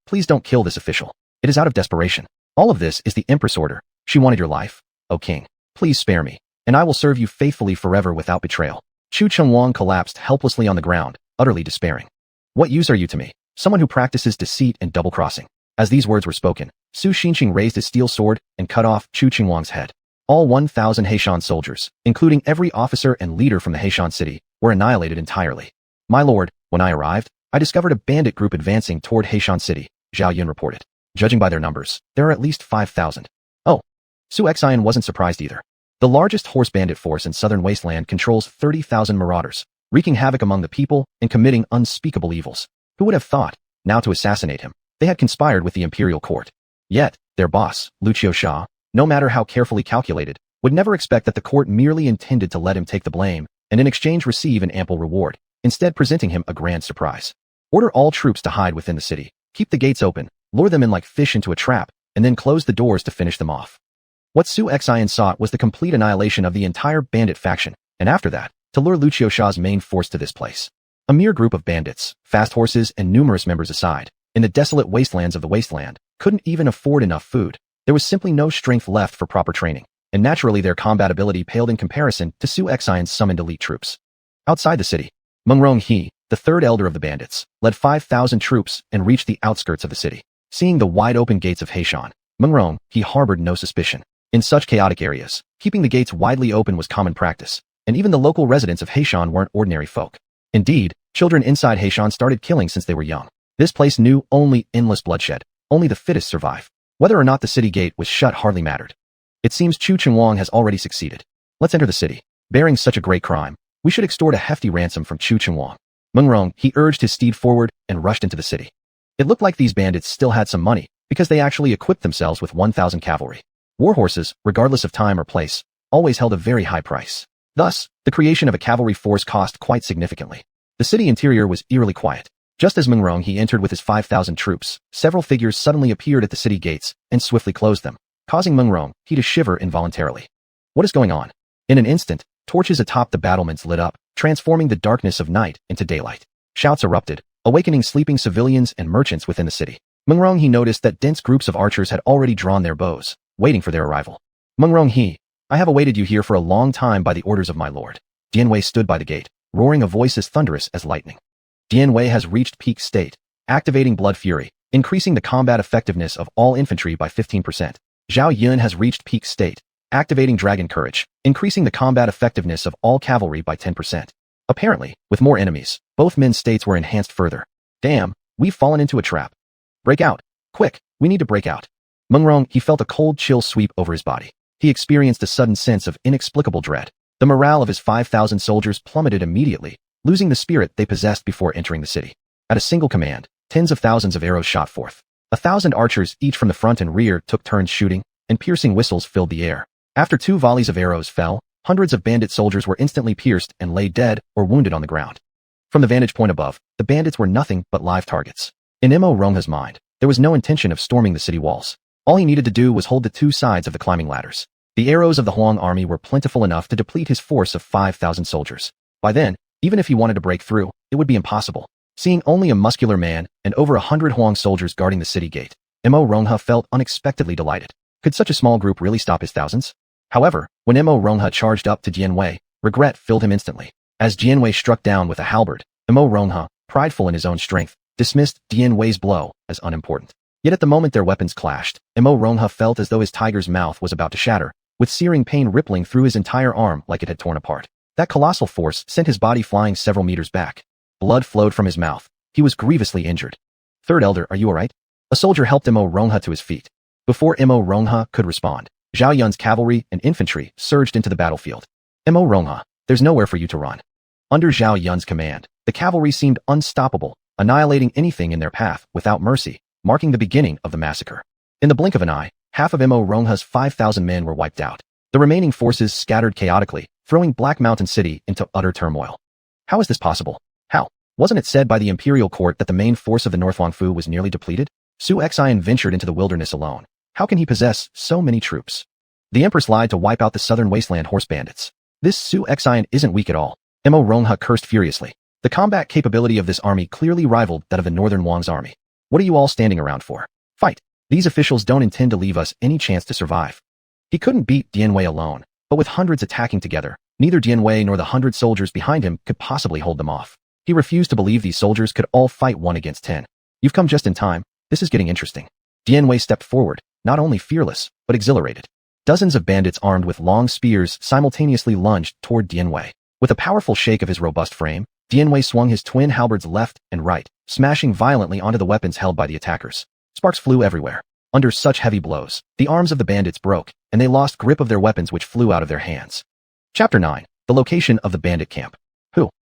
please don't kill this official. It is out of desperation. All of this is the Empress order. She wanted your life. O king, please spare me, and I will serve you faithfully forever without betrayal. Xuanhuan collapsed helplessly on the ground, utterly despairing. What use are you to me? Someone who practices deceit and double-crossing. As these words were spoken, Su Xinqing raised his steel sword and cut off Xuanhuan's head. All 1,000 Heishan soldiers, including every officer and leader from the Heishan city, were annihilated entirely. My lord, when I arrived, I discovered a bandit group advancing toward Heishan city, Zhao Yun reported. Judging by their numbers, there are at least 5,000. Oh. Su Xian wasn't surprised either. The largest horse bandit force in southern Wasteland controls 30,000 marauders, wreaking havoc among the people and committing unspeakable evils. Who would have thought, now to assassinate him, they had conspired with the imperial court. Yet, their boss, Lucio Xia, no matter how carefully calculated, would never expect that the court merely intended to let him take the blame and in exchange receive an ample reward, instead presenting him a grand surprise. Order all troops to hide within the city, keep the gates open, lure them in like fish into a trap, and then close the doors to finish them off. What Su Xian sought was the complete annihilation of the entire bandit faction, and after that, to lure Lucio Xia's main force to this place. A mere group of bandits, fast horses, and numerous members aside, in the desolate wastelands of the Wasteland, couldn't even afford enough food. There was simply no strength left for proper training, and naturally their combat ability paled in comparison to Su Xian's summoned elite troops. Outside the city, Mengrong He, the third elder of the bandits, led 5,000 troops and reached the outskirts of the city. Seeing the wide-open gates of Heishan, Mengrong He harbored no suspicion. In such chaotic areas, keeping the gates widely open was common practice, and even the local residents of Heishan weren't ordinary folk. Indeed, children inside Heishan started killing since they were young. This place knew only endless bloodshed. Only the fittest survive. Whether or not the city gate was shut hardly mattered. It seems Xuanhuan has already succeeded. Let's enter the city. Bearing such a great crime, we should extort a hefty ransom from Xuanhuan. Mengrong He urged his steed forward and rushed into the city. It looked like these bandits still had some money, because they actually equipped themselves with 1,000 cavalry. War horses, regardless of time or place, always held a very high price. Thus, the creation of a cavalry force cost quite significantly. The city interior was eerily quiet. Just as Mengrong He entered with his 5,000 troops, several figures suddenly appeared at the city gates and swiftly closed them, causing Mengrong He to shiver involuntarily. What is going on? In an instant, torches atop the battlements lit up, transforming the darkness of night into daylight. Shouts erupted, awakening sleeping civilians and merchants within the city. Mengrong He noticed that dense groups of archers had already drawn their bows, waiting for their arrival. Mengrong He, I have awaited you here for a long time by the orders of my lord. Dianwei stood by the gate, roaring a voice as thunderous as lightning. Dianwei has reached peak state, activating blood fury, increasing the combat effectiveness of all infantry by 15%. Zhao Yun has reached peak state, activating Dragon Courage, increasing the combat effectiveness of all cavalry by 10%. Apparently, with more enemies, both men's states were enhanced further. Damn, we've fallen into a trap. Break out. Quick, we need to break out. Mengrong, he felt a cold chill sweep over his body. He experienced a sudden sense of inexplicable dread. The morale of his 5,000 soldiers plummeted immediately, losing the spirit they possessed before entering the city. At a single command, tens of thousands of arrows shot forth. 1,000 archers, each from the front and rear, took turns shooting, and piercing whistles filled the air. After 2 volleys of arrows fell, hundreds of bandit soldiers were instantly pierced and lay dead or wounded on the ground. From the vantage point above, the bandits were nothing but live targets. In Mo Rongha's mind, there was no intention of storming the city walls. All he needed to do was hold the 2 sides of the climbing ladders. The arrows of the Huang army were plentiful enough to deplete his force of 5,000 soldiers. By then, even if he wanted to break through, it would be impossible. Seeing only a muscular man and over 100 Huang soldiers guarding the city gate, Mo Rongha felt unexpectedly delighted. Could such a small group really stop his thousands? However, when Mo Rongha charged up to Jianwei, regret filled him instantly. As Jianwei struck down with a halberd, Mo Rongha, prideful in his own strength, dismissed Jianwei's blow as unimportant. Yet at the moment their weapons clashed, Mo Rongha felt as though his tiger's mouth was about to shatter, with searing pain rippling through his entire arm like it had torn apart. That colossal force sent his body flying several meters back. Blood flowed from his mouth. He was grievously injured. Third Elder, are you alright? A soldier helped Mo Rongha to his feet. Before Mo Rongha could respond, Zhao Yun's cavalry and infantry surged into the battlefield. Mo Rongha, there's nowhere for you to run. Under Zhao Yun's command, the cavalry seemed unstoppable, annihilating anything in their path without mercy, marking the beginning of the massacre. In the blink of an eye, half of Mo Rongha's 5,000 men were wiped out. The remaining forces scattered chaotically, throwing Black Mountain City into utter turmoil. How is this possible? How? Wasn't it said by the imperial court that the main force of the North Huangfu was nearly depleted? Xuanhuan ventured into the wilderness alone. How can he possess so many troops? The Empress lied to wipe out the southern Wasteland horse bandits. This Xuanhuan isn't weak at all. Mo Rongha cursed furiously. The combat capability of this army clearly rivaled that of the northern Wang's army. What are you all standing around for? Fight! These officials don't intend to leave us any chance to survive. He couldn't beat Jianwei alone, but with hundreds attacking together, neither Jianwei nor the 100 soldiers behind him could possibly hold them off. He refused to believe these soldiers could all fight 1 against 10. You've come just in time. This is getting interesting. Jianwei stepped forward, not only fearless, but exhilarated. Dozens of bandits armed with long spears simultaneously lunged toward Jianwei. With a powerful shake of his robust frame, Jianwei swung his twin halberds left and right, smashing violently onto the weapons held by the attackers. Sparks flew everywhere. Under such heavy blows, the arms of the bandits broke, and they lost grip of their weapons which flew out of their hands. Chapter 9. The location of the bandit camp.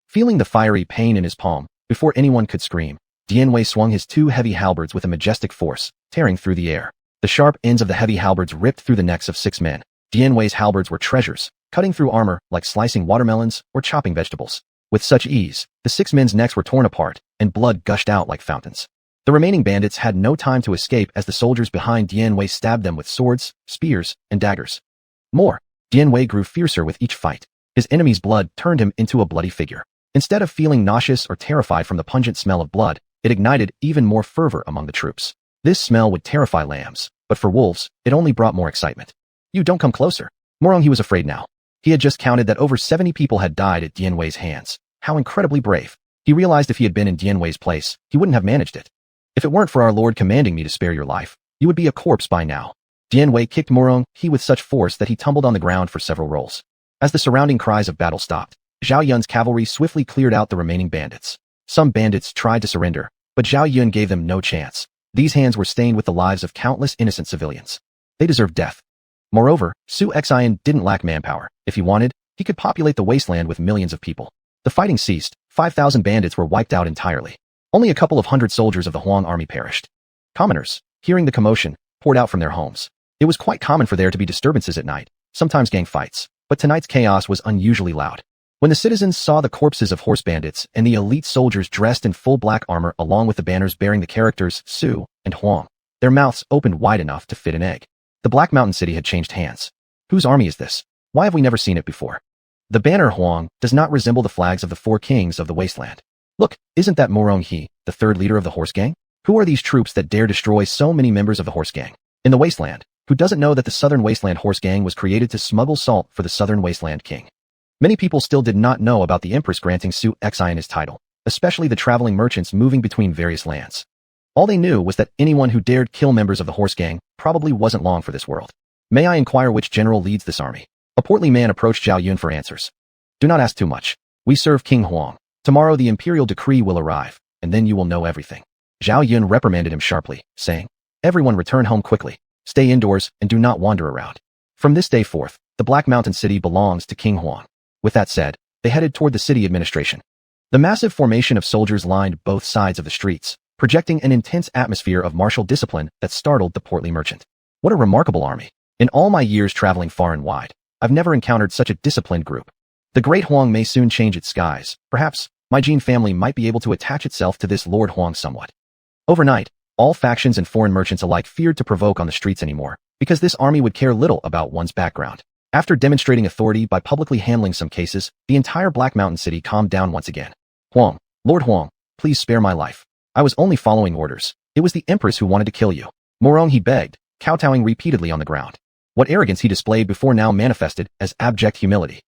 Feeling the fiery pain in his palm, before anyone could scream, Jianwei swung his 2 heavy halberds with a majestic force, tearing through the air. The sharp ends of the heavy halberds ripped through the necks of 6 men. Jianwei's halberds were treasures, cutting through armor like slicing watermelons or chopping vegetables. With such ease, the 6 men's necks were torn apart, and blood gushed out like fountains. The remaining bandits had no time to escape as the soldiers behind Jianwei stabbed them with swords, spears, and daggers. More, Jianwei grew fiercer with each fight. His enemy's blood turned him into a bloody figure. Instead of feeling nauseous or terrified from the pungent smell of blood, it ignited even more fervor among the troops. This smell would terrify lambs, but for wolves, it only brought more excitement. You don't come closer. Morong, he was afraid now. He had just counted that over 70 people had died at Jianwei's hands. How incredibly brave. He realized if he had been in Jianwei's place, he wouldn't have managed it. If it weren't for our lord commanding me to spare your life, you would be a corpse by now. Jianwei kicked Morong, he with such force that he tumbled on the ground for several rolls. As the surrounding cries of battle stopped, Zhao Yun's cavalry swiftly cleared out the remaining bandits. Some bandits tried to surrender, but Zhao Yun gave them no chance. These hands were stained with the lives of countless innocent civilians. They deserved death. Moreover, Xuanhuan didn't lack manpower. If he wanted, he could populate the wasteland with millions of people. The fighting ceased. 5,000 bandits were wiped out entirely. Only a couple of 100 soldiers of the Huang army perished. Commoners, hearing the commotion, poured out from their homes. It was quite common for there to be disturbances at night, sometimes gang fights, but tonight's chaos was unusually loud. When the citizens saw the corpses of horse bandits and the elite soldiers dressed in full black armor along with the banners bearing the characters Su and Huang, their mouths opened wide enough to fit an egg. The Black Mountain City had changed hands. Whose army is this? Why have we never seen it before? The banner Huang does not resemble the flags of the 4 kings of the Wasteland. Look, isn't that Morong He, the 3rd leader of the horse gang? Who are these troops that dare destroy so many members of the horse gang? In the Wasteland, who doesn't know that the Southern Wasteland horse gang was created to smuggle salt for the Southern Wasteland king? Many people still did not know about the Empress granting Xuanhuan his title, especially the traveling merchants moving between various lands. All they knew was that anyone who dared kill members of the horse gang probably wasn't long for this world. May I inquire which general leads this army? A portly man approached Zhao Yun for answers. Do not ask too much. We serve King Huang. Tomorrow the imperial decree will arrive, and then you will know everything. Zhao Yun reprimanded him sharply, saying, Everyone return home quickly. Stay indoors and do not wander around. From this day forth, the Black Mountain City belongs to King Huang. With that said, they headed toward the city administration. The massive formation of soldiers lined both sides of the streets, projecting an intense atmosphere of martial discipline that startled the portly merchant. What a remarkable army. In all my years traveling far and wide, I've never encountered such a disciplined group. The Great Huang may soon change its skies. Perhaps, my Jin family might be able to attach itself to this Lord Huang somewhat. Overnight, all factions and foreign merchants alike feared to provoke on the streets anymore, because this army would care little about one's background. After demonstrating authority by publicly handling some cases, the entire Black Mountain City calmed down once again. Huang, Lord Huang, please spare my life. I was only following orders. It was the Empress who wanted to kill you. Morong, he begged, kowtowing repeatedly on the ground. What arrogance he displayed before now manifested as abject humility.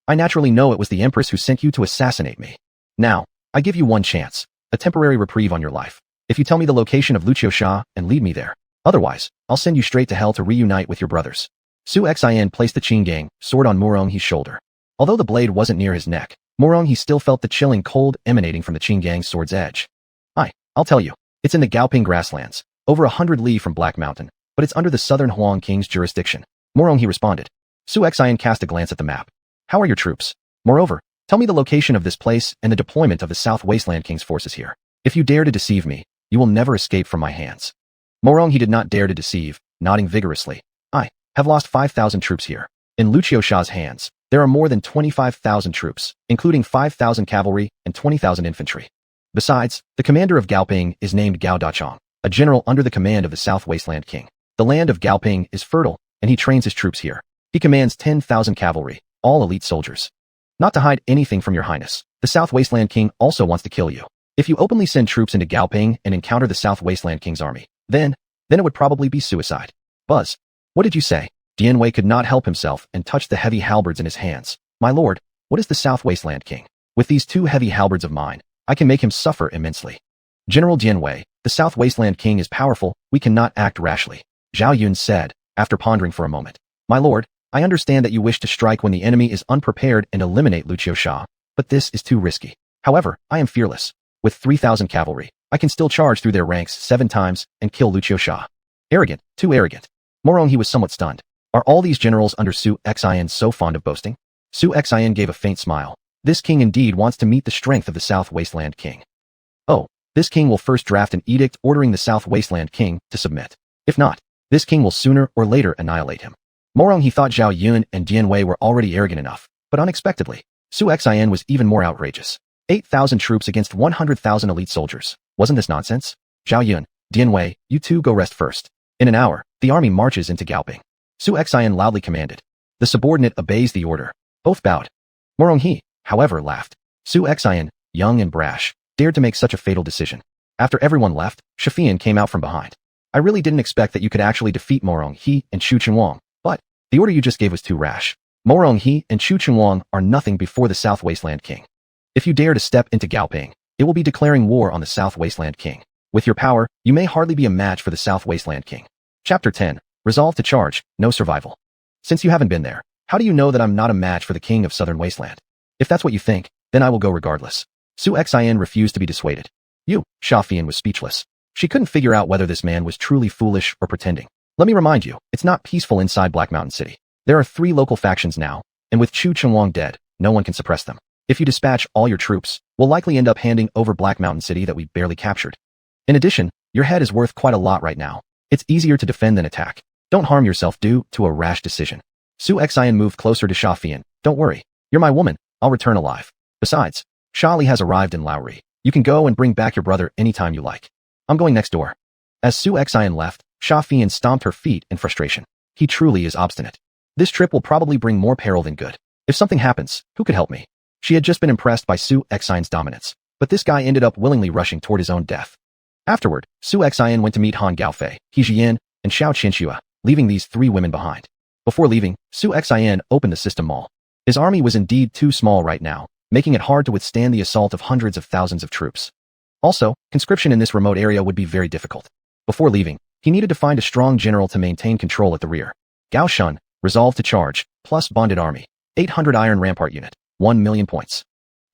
I naturally know it was the Empress who sent you to assassinate me. Now, I give you one chance, a temporary reprieve on your life. If you tell me the location of Luqiu and lead me there. Otherwise, I'll send you straight to hell to reunite with your brothers. Su Xian placed the Qin gang sword on Morong He's shoulder. Although the blade wasn't near his neck, Morong He still felt the chilling cold emanating from the Qin gang's sword's edge. I'll tell you, it's in the Gaoping grasslands, over 100 li from Black Mountain, but it's under the southern Huang King's jurisdiction. Morong He responded. Su Xian cast a glance at the map. How are your troops? Moreover, tell me the location of this place and the deployment of the South Wasteland King's forces here. If you dare to deceive me, you will never escape from my hands. Morong He did not dare to deceive, nodding vigorously. I have lost 5,000 troops here. In Luqiu's hands, there are more than 25,000 troops, including 5,000 cavalry and 20,000 infantry. Besides, the commander of Gaoping is named Gao Dachong, a general under the command of the South Wasteland King. The land of Gaoping is fertile, and he trains his troops here. He commands 10,000 cavalry, all elite soldiers. Not to hide anything from your highness, the South Wasteland King also wants to kill you. If you openly send troops into Gaoping and encounter the South Wasteland King's army, then it would probably be suicide. Buzz. What did you say? Dianwei could not help himself and touched the heavy halberds in his hands. My lord, what is the South Wasteland King? With these two heavy halberds of mine, I can make him suffer immensely. General Dianwei, the South Wasteland King is powerful, we cannot act rashly. Zhao Yun said, after pondering for a moment. My lord, I understand that you wish to strike when the enemy is unprepared and eliminate Luqiu, but this is too risky. However, I am fearless. With 3,000 cavalry, I can still charge through their ranks 7 times and kill Luqiu. Arrogant, too arrogant. Morong He was somewhat stunned. Are all these generals under Su Xian so fond of boasting? Su Xian gave a faint smile. This king indeed wants to meet the strength of the South Wasteland King. Oh, this king will first draft an edict ordering the South Wasteland King to submit. If not, this king will sooner or later annihilate him. Morong He thought Zhao Yun and Dianwei were already arrogant enough, but unexpectedly, Su Xian was even more outrageous. 8,000 troops against 100,000 elite soldiers. Wasn't this nonsense? Zhao Yun, Dianwei, you two go rest first. In an hour, the army marches into Gaoping. Su Xian loudly commanded. The subordinate obeys the order. Both bowed. Morong He, however, laughed. Su Xian, young and brash, dared to make such a fatal decision. After everyone left, Shafian came out from behind. I really didn't expect that you could actually defeat Morong He and Chu Chunwang, but the order you just gave was too rash. Morong He and Chu Chunwang are nothing before the South Wasteland King. If you dare to step into Gaoping, it will be declaring war on the South Wasteland King. With your power, you may hardly be a match for the South Wasteland King. Chapter 10. Resolve to charge, no survival. Since you haven't been there, how do you know that I'm not a match for the King of Southern Wasteland? If that's what you think, then I will go regardless. Su Xian refused to be dissuaded. Shafian was speechless. She couldn't figure out whether this man was truly foolish or pretending. Let me remind you, it's not peaceful inside Black Mountain City. There are 3 local factions now, and with Chu Chunwang dead, no one can suppress them. If you dispatch all your troops, we'll likely end up handing over Black Mountain City that we barely captured. In addition, your head is worth quite a lot right now. It's easier to defend than attack. Don't harm yourself due to a rash decision. Su Xian moved closer to Shafian. Don't worry. You're my woman. I'll return alive. Besides, Shali has arrived in Laori. You can go and bring back your brother anytime you like. I'm going next door. As Su Xian left, Shafian stomped her feet in frustration. He truly is obstinate. This trip will probably bring more peril than good. If something happens, who could help me? She had just been impressed by Su Xian's dominance, but this guy ended up willingly rushing toward his own death. Afterward, Su Xian went to meet Han Gaofei, He Jian, and Xiao Qinxua, leaving these 3 women behind. Before leaving, Su Xian opened the system mall. His army was indeed too small right now, making it hard to withstand the assault of hundreds of thousands of troops. Also, conscription in this remote area would be very difficult. Before leaving, he needed to find a strong general to maintain control at the rear. Gao Shun, resolved to charge, plus bonded army. 800 iron rampart unit. 1 million points.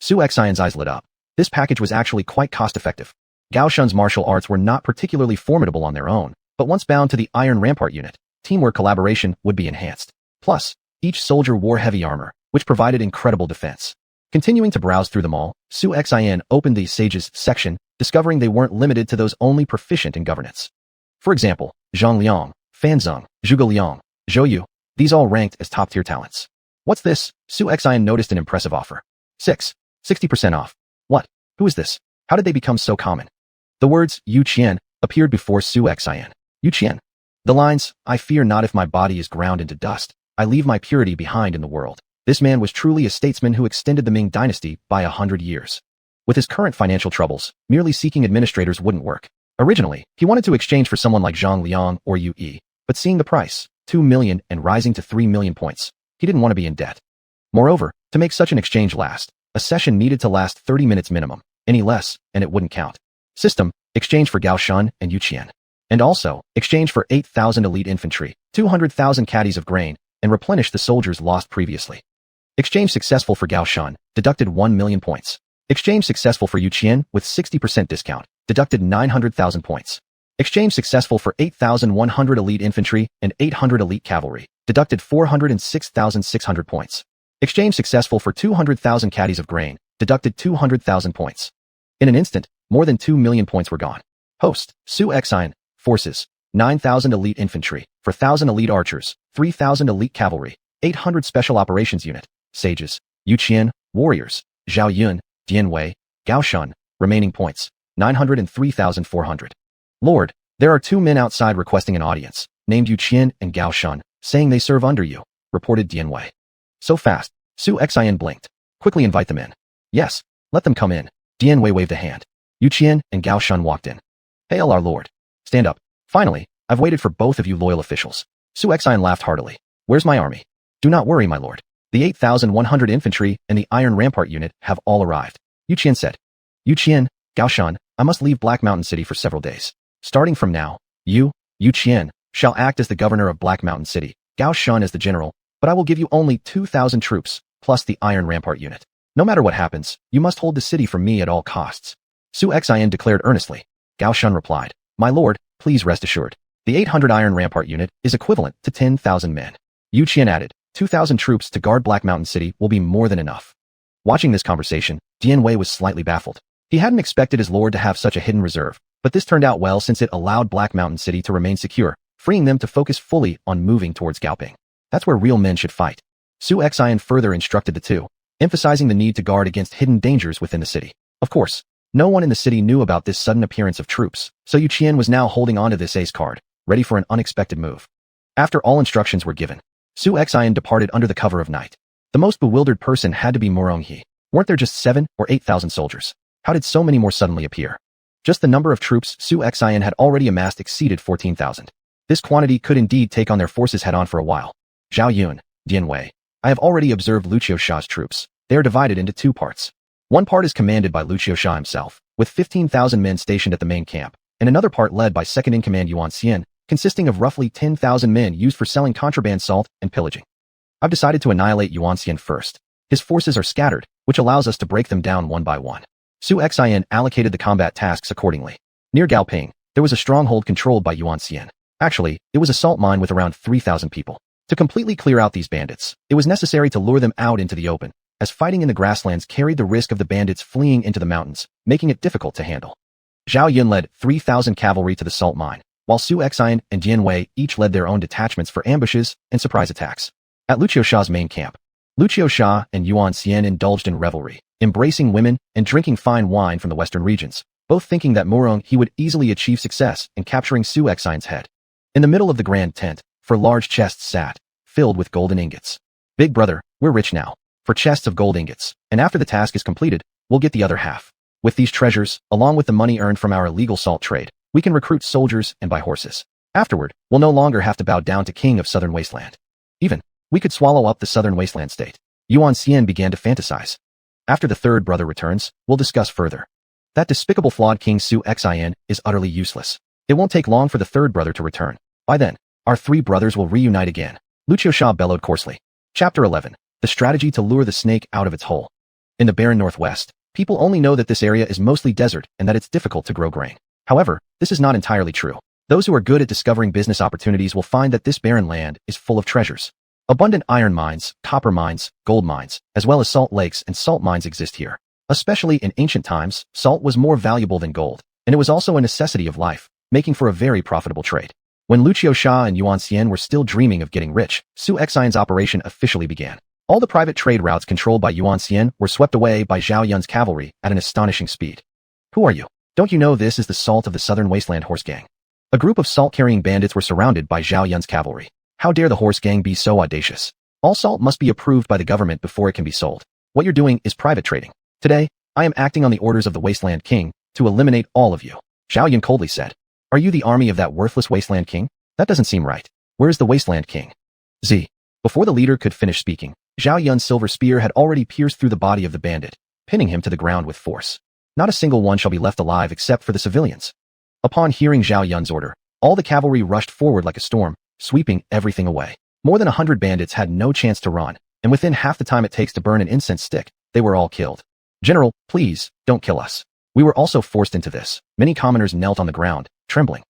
Su Xian's eyes lit up. This package was actually quite cost-effective. Gao Shun's martial arts were not particularly formidable on their own, but once bound to the iron rampart unit, teamwork collaboration would be enhanced. Plus, each soldier wore heavy armor, which provided incredible defense. Continuing to browse through them all, Su Xian opened the Sages section, discovering they weren't limited to those only proficient in governance. For example, Zhang Liang, Fan Zeng, Zhuge Liang, Zhou Yu, these all ranked as top-tier talents. What's this? Su Xian noticed an impressive offer. 60% off. What? Who is this? How did they become so common? The words, Yu Qian, appeared before Su Xian. Yu Qian. The lines, I fear not if my body is ground into dust, I leave my purity behind in the world. This man was truly a statesman who extended the Ming dynasty by 100 years. With his current financial troubles, merely seeking administrators wouldn't work. Originally, he wanted to exchange for someone like Zhang Liang or Yu Yi, but seeing the price, 2 million and rising to 3 million points, he didn't want to be in debt. Moreover, to make such an exchange last, a session needed to last 30 minutes minimum, any less, and it wouldn't count. System, exchange for Gao Shun and Yu Qian. And also, exchange for 8,000 elite infantry, 200,000 caddies of grain, and replenish the soldiers lost previously. Exchange successful for Gao Shun, deducted 1 million points. Exchange successful for Yu Qian with 60% discount, deducted 900,000 points. Exchange successful for 8,100 elite infantry and 800 elite cavalry, deducted 406,600 points. Exchange successful for 200,000 caddies of grain, deducted 200,000 points. In an instant, more than 2 million points were gone. Host, Su Xian, forces, 9,000 elite infantry, 4,000 elite archers, 3,000 elite cavalry, 800 special operations unit, sages, Yu Qian, warriors, Zhao Yun, Dian Wei, Gao Shun, remaining points, 903,400. Lord, there are 2 men outside requesting an audience, named Yu Qian and Gao Shun, saying they serve under you, reported Dian Wei. So fast, Su Xian blinked. Quickly invite them in. Yes, let them come in. Dian Wei waved a hand. Yu Qian and Gao Shun walked in. Hail our lord. Stand up. Finally, I've waited for both of you loyal officials. Su Xian laughed heartily. Where's my army? Do not worry, my lord. The 8,100 infantry and the Iron Rampart unit have all arrived. Yu Qian said. Yu Qian, Gao Shun, I must leave Black Mountain City for several days. Starting from now, Yu Qian, shall act as the governor of Black Mountain City, Gao Shun as the general, but I will give you only 2,000 troops, plus the Iron Rampart unit. No matter what happens, you must hold the city from me at all costs. Su Xian declared earnestly. Gao Shun replied, My lord, please rest assured. The 800 Iron Rampart unit is equivalent to 10,000 men. Yu Qian added, 2,000 troops to guard Black Mountain City will be more than enough. Watching this conversation, Dian Wei was slightly baffled. He hadn't expected his lord to have such a hidden reserve, but this turned out well since it allowed Black Mountain City to remain secure, freeing them to focus fully on moving towards Gaoping. That's where real men should fight. Su Xian further instructed the two, emphasizing the need to guard against hidden dangers within the city. Of course, no one in the city knew about this sudden appearance of troops, so Yu Qian was now holding onto this ace card, ready for an unexpected move. After all instructions were given, Su Xian departed under the cover of night. The most bewildered person had to be Murong He. Weren't there just 7 or 8,000 soldiers? How did so many more suddenly appear? Just the number of troops Su Xian had already amassed exceeded 14,000. This quantity could indeed take on their forces head-on for a while. Zhao Yun, Dian Wei. I have already observed Lu Qiusha's troops. They are divided into 2 parts. One part is commanded by Lu Qiusha himself, with 15,000 men stationed at the main camp, and another part led by second-in-command Yuan Xian, consisting of roughly 10,000 men used for selling contraband salt and pillaging. I've decided to annihilate Yuan Xian first. His forces are scattered, which allows us to break them down one by one. Su Xian allocated the combat tasks accordingly. Near Gaoping, there was a stronghold controlled by Yuan Xian. Actually, it was a salt mine with around 3,000 people. To completely clear out these bandits, it was necessary to lure them out into the open, as fighting in the grasslands carried the risk of the bandits fleeing into the mountains, making it difficult to handle. Zhao Yun led 3,000 cavalry to the salt mine, while Su Xian and Dian Wei each led their own detachments for ambushes and surprise attacks. At Lu Qiusha's main camp, Lu Qiusha and Yuan Xian indulged in revelry, embracing women and drinking fine wine from the western regions, both thinking that Murong He would easily achieve success in capturing Su Xian's head. In the middle of the grand tent, 4 large chests sat, filled with golden ingots. Big brother, we're rich now. For chests of gold ingots, and after the task is completed, we'll get the other half. With these treasures, along with the money earned from our illegal salt trade, we can recruit soldiers and buy horses. Afterward, we'll no longer have to bow down to King of Southern Wasteland. Even, we could swallow up the Southern Wasteland state. Yuan Xian began to fantasize. After the third brother returns, we'll discuss further. That despicable flawed King Xuanhuan is utterly useless. It won't take long for the third brother to return. By then, our three brothers will reunite again. Lucio Xia bellowed coarsely. Chapter 11. The strategy to lure the snake out of its hole. In the barren northwest, people only know that this area is mostly desert and that it's difficult to grow grain. However, this is not entirely true. Those who are good at discovering business opportunities will find that this barren land is full of treasures. Abundant iron mines, copper mines, gold mines, as well as salt lakes and salt mines exist here. Especially in ancient times, salt was more valuable than gold, and it was also a necessity of life, making for a very profitable trade. When Lucio Xia and Yuan Xian were still dreaming of getting rich, Xuanhuan's operation officially began. All the private trade routes controlled by Yuan Xian were swept away by Zhao Yun's cavalry at an astonishing speed. Who are you? Don't you know this is the salt of the southern Wasteland horse gang? A group of salt-carrying bandits were surrounded by Zhao Yun's cavalry. How dare the horse gang be so audacious? All salt must be approved by the government before it can be sold. What you're doing is private trading. Today, I am acting on the orders of the Wasteland King to eliminate all of you. Zhao Yun coldly said. Are you the army of that worthless Wasteland King? That doesn't seem right. Where is the Wasteland King? Before the leader could finish speaking, Zhao Yun's silver spear had already pierced through the body of the bandit, pinning him to the ground with force. Not a single one shall be left alive except for the civilians. Upon hearing Zhao Yun's order, all the cavalry rushed forward like a storm, sweeping everything away. More than 100 bandits had no chance to run, and within half the time it takes to burn an incense stick, they were all killed. General, please, don't kill us. We were also forced into this. Many commoners knelt on the ground, trembling.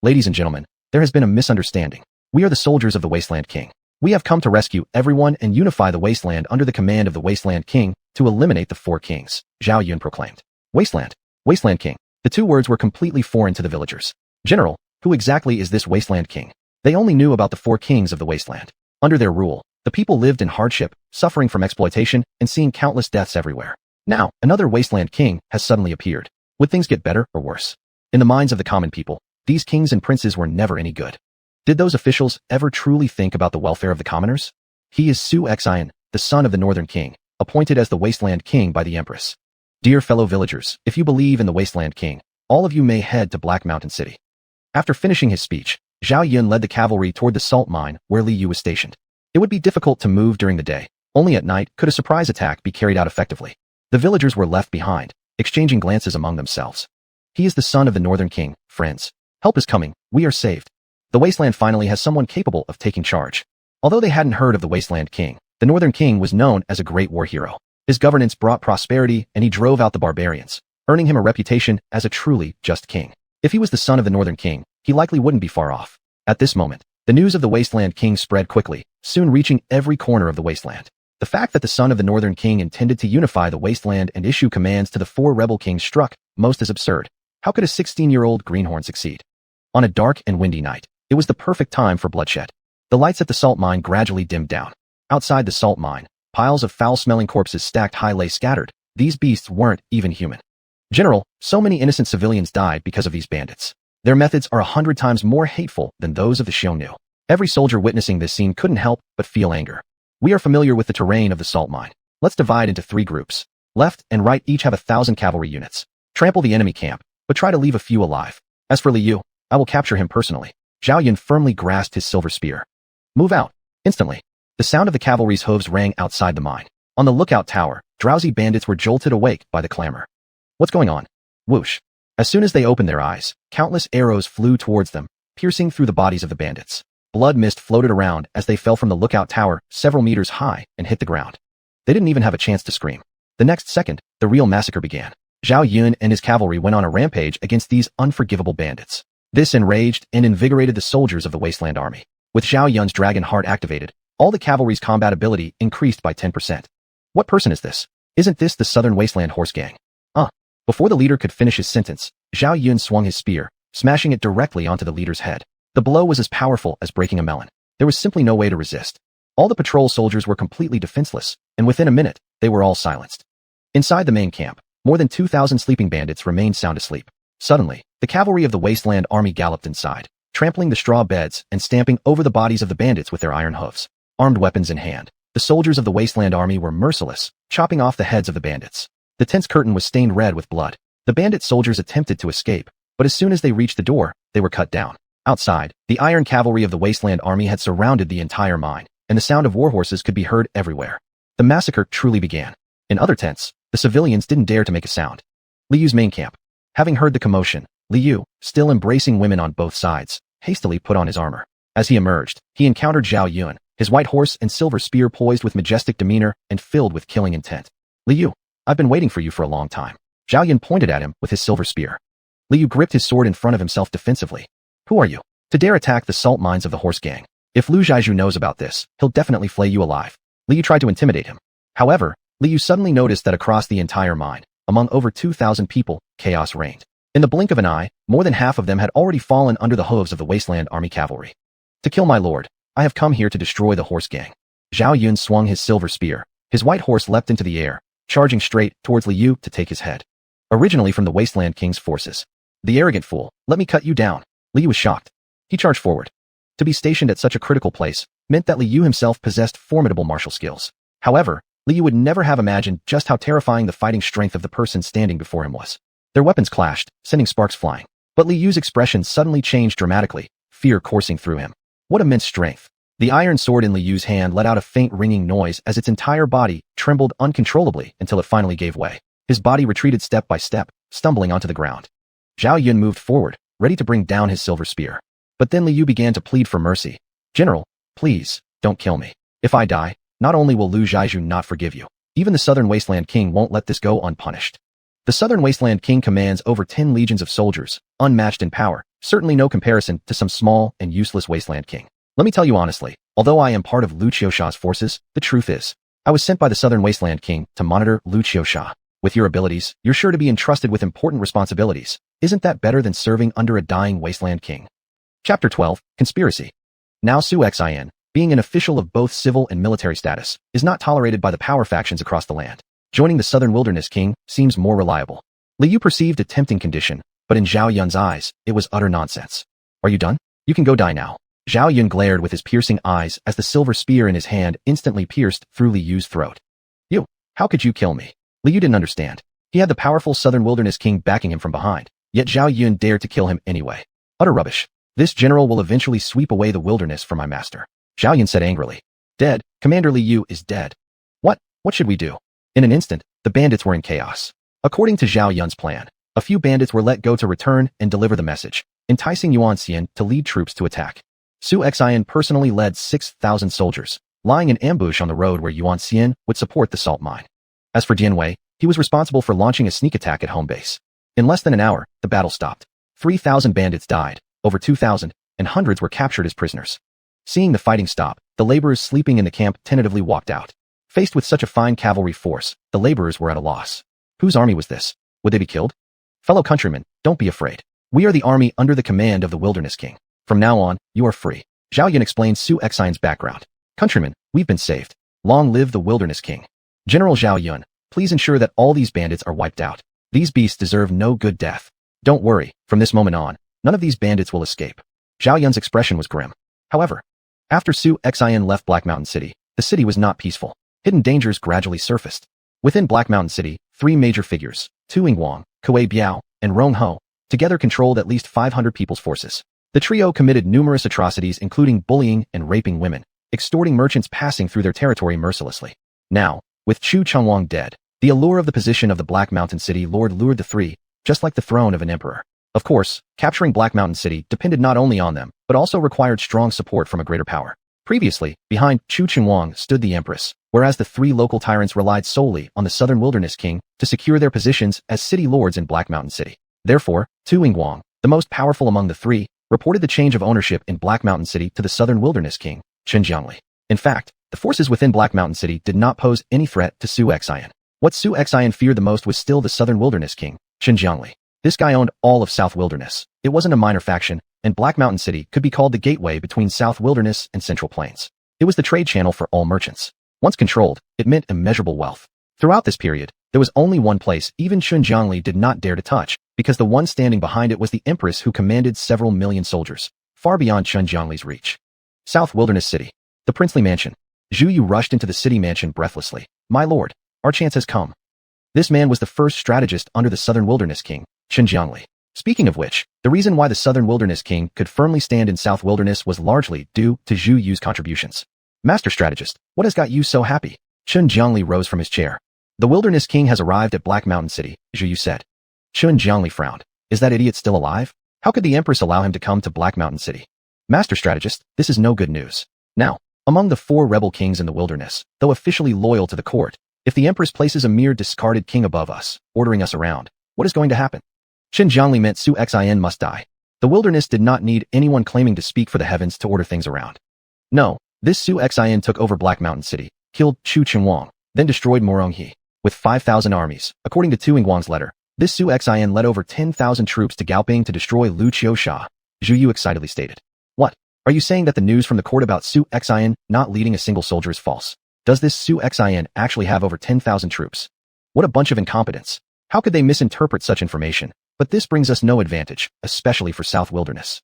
Ladies and gentlemen, there has been a misunderstanding. We are the soldiers of the Wasteland King. We have come to rescue everyone and unify the Wasteland under the command of the Wasteland King to eliminate the four kings, Zhao Yun proclaimed. Wasteland King. The two words were completely foreign to the villagers. General, who exactly is this Wasteland King? They only knew about the four kings of the Wasteland. Under their rule, the people lived in hardship, suffering from exploitation, and seeing countless deaths everywhere. Now, another Wasteland King has suddenly appeared. Would things get better or worse? In the minds of the common people, these kings and princes were never any good. Did those officials ever truly think about the welfare of the commoners? He is Xuanhuan, the son of the Northern King, appointed as the Wasteland King by the Empress. Dear fellow villagers, if you believe in the Wasteland King, all of you may head to Black Mountain City. After finishing his speech, Zhao Yun led the cavalry toward the salt mine where Li Yu was stationed. It would be difficult to move during the day. Only at night could a surprise attack be carried out effectively. The villagers were left behind, exchanging glances among themselves. He is the son of the Northern King, friends. Help is coming, we are saved. The Wasteland finally has someone capable of taking charge. Although they hadn't heard of the Wasteland King, the Northern King was known as a great war hero. His governance brought prosperity and he drove out the barbarians, earning him a reputation as a truly just king. If he was the son of the Northern King, he likely wouldn't be far off. At this moment, the news of the Wasteland King spread quickly, soon reaching every corner of the Wasteland. The fact that the son of the Northern King intended to unify the Wasteland and issue commands to the four rebel kings struck most as absurd. How could a 16-year-old greenhorn succeed? On a dark and windy night, it was the perfect time for bloodshed. The lights at the salt mine gradually dimmed down. Outside the salt mine, piles of foul-smelling corpses stacked high lay scattered. These beasts weren't even human. General, so many innocent civilians died because of these bandits. Their methods are 100 times more hateful than those of the Xiongnu. Every soldier witnessing this scene couldn't help but feel anger. We are familiar with the terrain of the salt mine. Let's divide into 3 groups. Left and right each have 1,000 cavalry units. Trample the enemy camp, but try to leave a few alive. As for Li Yu, I will capture him personally. Zhao Yun firmly grasped his silver spear. Move out. Instantly, the sound of the cavalry's hooves rang outside the mine. On the lookout tower, drowsy bandits were jolted awake by the clamor. What's going on? Whoosh. As soon as they opened their eyes, countless arrows flew towards them, piercing through the bodies of the bandits. Blood mist floated around as they fell from the lookout tower several meters high and hit the ground. They didn't even have a chance to scream. The next second, the real massacre began. Zhao Yun and his cavalry went on a rampage against these unforgivable bandits. This enraged and invigorated the soldiers of the Wasteland army. With Zhao Yun's dragon heart activated, all the cavalry's combat ability increased by 10%. What person is this? Isn't this the Southern Wasteland horse gang? Before the leader could finish his sentence, Zhao Yun swung his spear, smashing it directly onto the leader's head. The blow was as powerful as breaking a melon. There was simply no way to resist. All the patrol soldiers were completely defenseless, and within a minute, they were all silenced. Inside the main camp, more than 2,000 sleeping bandits remained sound asleep. Suddenly, the cavalry of the Wasteland army galloped inside, trampling the straw beds and stamping over the bodies of the bandits with their iron hooves. Armed weapons in hand, the soldiers of the Wasteland army were merciless, chopping off the heads of the bandits. The tent's curtain was stained red with blood. The bandit soldiers attempted to escape, but as soon as they reached the door, they were cut down. Outside, the iron cavalry of the Wasteland army had surrounded the entire mine, and the sound of war horses could be heard everywhere. The massacre truly began. In other tents, the civilians didn't dare to make a sound. Li Yu's main camp. Having heard the commotion, Li Yu, still embracing women on both sides, hastily put on his armor. As he emerged, he encountered Xuanhuan, his white horse and silver spear poised with majestic demeanor and filled with killing intent. Li Yu, I've been waiting for you for a long time. Xuanhuan pointed at him with his silver spear. Li Yu gripped his sword in front of himself defensively. Who are you? To dare attack the salt mines of the horse gang? If Lu Zhaizhu knows about this, he'll definitely flay you alive. Li Yu tried to intimidate him. However, Li Yu suddenly noticed that across the entire mine, among over 2,000 people, chaos reigned. In the blink of an eye, more than half of them had already fallen under the hooves of the Wasteland army cavalry. To kill my lord, I have come here to destroy the horse gang. Xuanhuan swung his silver spear. His white horse leapt into the air, charging straight towards Li Yu to take his head. Originally from the Wasteland King's forces. The arrogant fool, let me cut you down. Li Yu was shocked. He charged forward. To be stationed at such a critical place meant that Li Yu himself possessed formidable martial skills. However, Li Yu would never have imagined just how terrifying the fighting strength of the person standing before him was. Their weapons clashed, sending sparks flying. But Li Yu's expression suddenly changed dramatically, fear coursing through him. What immense strength! The iron sword in Li Yu's hand let out a faint ringing noise as its entire body trembled uncontrollably until it finally gave way. His body retreated step by step, stumbling onto the ground. Xuanhuan moved forward, ready to bring down his silver spear. But then Li Yu began to plead for mercy. General, please, don't kill me. If I die, not only will Lu Zhaizhu not forgive you, even the Southern Wasteland King won't let this go unpunished. The Southern Wasteland King commands over 10 legions of soldiers, unmatched in power, certainly no comparison to some small and useless Wasteland King. Let me tell you honestly, although I am part of Lu Qiusha's forces, the truth is, I was sent by the Southern Wasteland King to monitor Lu Qiusha. With your abilities, you're sure to be entrusted with important responsibilities. Isn't that better than serving under a dying Wasteland King? Chapter 12, Conspiracy. Now xuanhuan, being an official of both civil and military status, is not tolerated by the power factions across the land. Joining the Southern Wilderness King seems more reliable. Li Yu perceived a tempting condition, but in Xuanhuan's eyes, it was utter nonsense. Are you done? You can go die now. Xuanhuan glared with his piercing eyes as the silver spear in his hand instantly pierced through Li Yu's throat. You, how could you kill me? Li Yu didn't understand. He had the powerful Southern Wilderness King backing him from behind, yet Xuanhuan dared to kill him anyway. Utter rubbish. This general will eventually sweep away the wilderness for my master. Xuanhuan said angrily. Dead. Commander Li Yu is dead. What? What should we do? In an instant, the bandits were in chaos. According to Xuanhuan's plan, a few bandits were let go to return and deliver the message, enticing xuanhuan to lead troops to attack. xuanhuan personally led 6,000 soldiers, lying in ambush on the road where xuanhuan would support the salt mine. As for Jianwei, he was responsible for launching a sneak attack at home base. In less than an hour, the battle stopped. 3,000 bandits died, over 2,000, and hundreds were captured as prisoners. Seeing the fighting stop, the laborers sleeping in the camp tentatively walked out. Faced with such a fine cavalry force, the laborers were at a loss. Whose army was this? Would they be killed? Fellow countrymen, don't be afraid. We are the army under the command of the Wilderness King. From now on, you are free. Xuanhuan explained xuanhuan's background. Countrymen, we've been saved. Long live the Wilderness King. General Xuanhuan, please ensure that all these bandits are wiped out. These beasts deserve no good death. Don't worry, from this moment on, none of these bandits will escape. Xuanhuan's expression was grim. However, after xuanhuan left Black Mountain City, the city was not peaceful. Hidden dangers gradually surfaced. Within Black Mountain City, three major figures, Tu Yingguang, Kuei Biao, and Rong Ho, together controlled at least 500 people's forces. The trio committed numerous atrocities including bullying and raping women, extorting merchants passing through their territory mercilessly. Now, with Chu Chengwang dead, the allure of the position of the Black Mountain City Lord lured the three, just like the throne of an emperor. Of course, capturing Black Mountain City depended not only on them, but also required strong support from a greater power. Previously, behind Chu Chengwang stood the Empress, whereas the three local tyrants relied solely on the Southern Wilderness King to secure their positions as city lords in Black Mountain City. Therefore, Tu Yingguang, the most powerful among the three, reported the change of ownership in Black Mountain City to the Southern Wilderness King, Chen Jiangli. In fact, the forces within Black Mountain City did not pose any threat to xuanhuan. What xuanhuan feared the most was still the Southern Wilderness King, Chen Jiangli. This guy owned all of South Wilderness. It wasn't a minor faction, and Black Mountain City could be called the gateway between South Wilderness and Central Plains. It was the trade channel for all merchants. Once controlled, it meant immeasurable wealth. Throughout this period, there was only one place even Chen Jiangli did not dare to touch, because the one standing behind it was the Empress who commanded several million soldiers, far beyond Chen Jiangli's reach. South Wilderness City. The princely mansion. Zhu Yu rushed into the city mansion breathlessly. My lord, our chance has come. This man was the first strategist under the Southern Wilderness King, Chen Jiangli. Speaking of which, the reason why the Southern Wilderness King could firmly stand in South Wilderness was largely due to Zhu Yu's contributions. Master strategist, what has got you so happy? Chen Jiangli rose from his chair. The Wilderness King has arrived at Black Mountain City, Zhu Yu said. Chun Jiangli frowned. Is that idiot still alive? How could the Empress allow him to come to Black Mountain City? Master strategist, this is no good news. Now, among the 4 rebel kings in the wilderness, though officially loyal to the court, if the Empress places a mere discarded king above us, ordering us around, what is going to happen? Qin Jiangli meant Su Xian must die. The wilderness did not need anyone claiming to speak for the heavens to order things around. No, this Su Xian took over Black Mountain City, killed Chu Xuanhuan, then destroyed Muronghe. With 5,000 armies, according to Tu Yingguang's letter, this Su Xian led over 10,000 troops to Gaoping to destroy Lu Qiusha, Zhu Yu excitedly stated. What? Are you saying that the news from the court about Su Xian not leading a single soldier is false? Does this Su Xian actually have over 10,000 troops? What a bunch of incompetence. How could they misinterpret such information? But this brings us no advantage, especially for South Wilderness.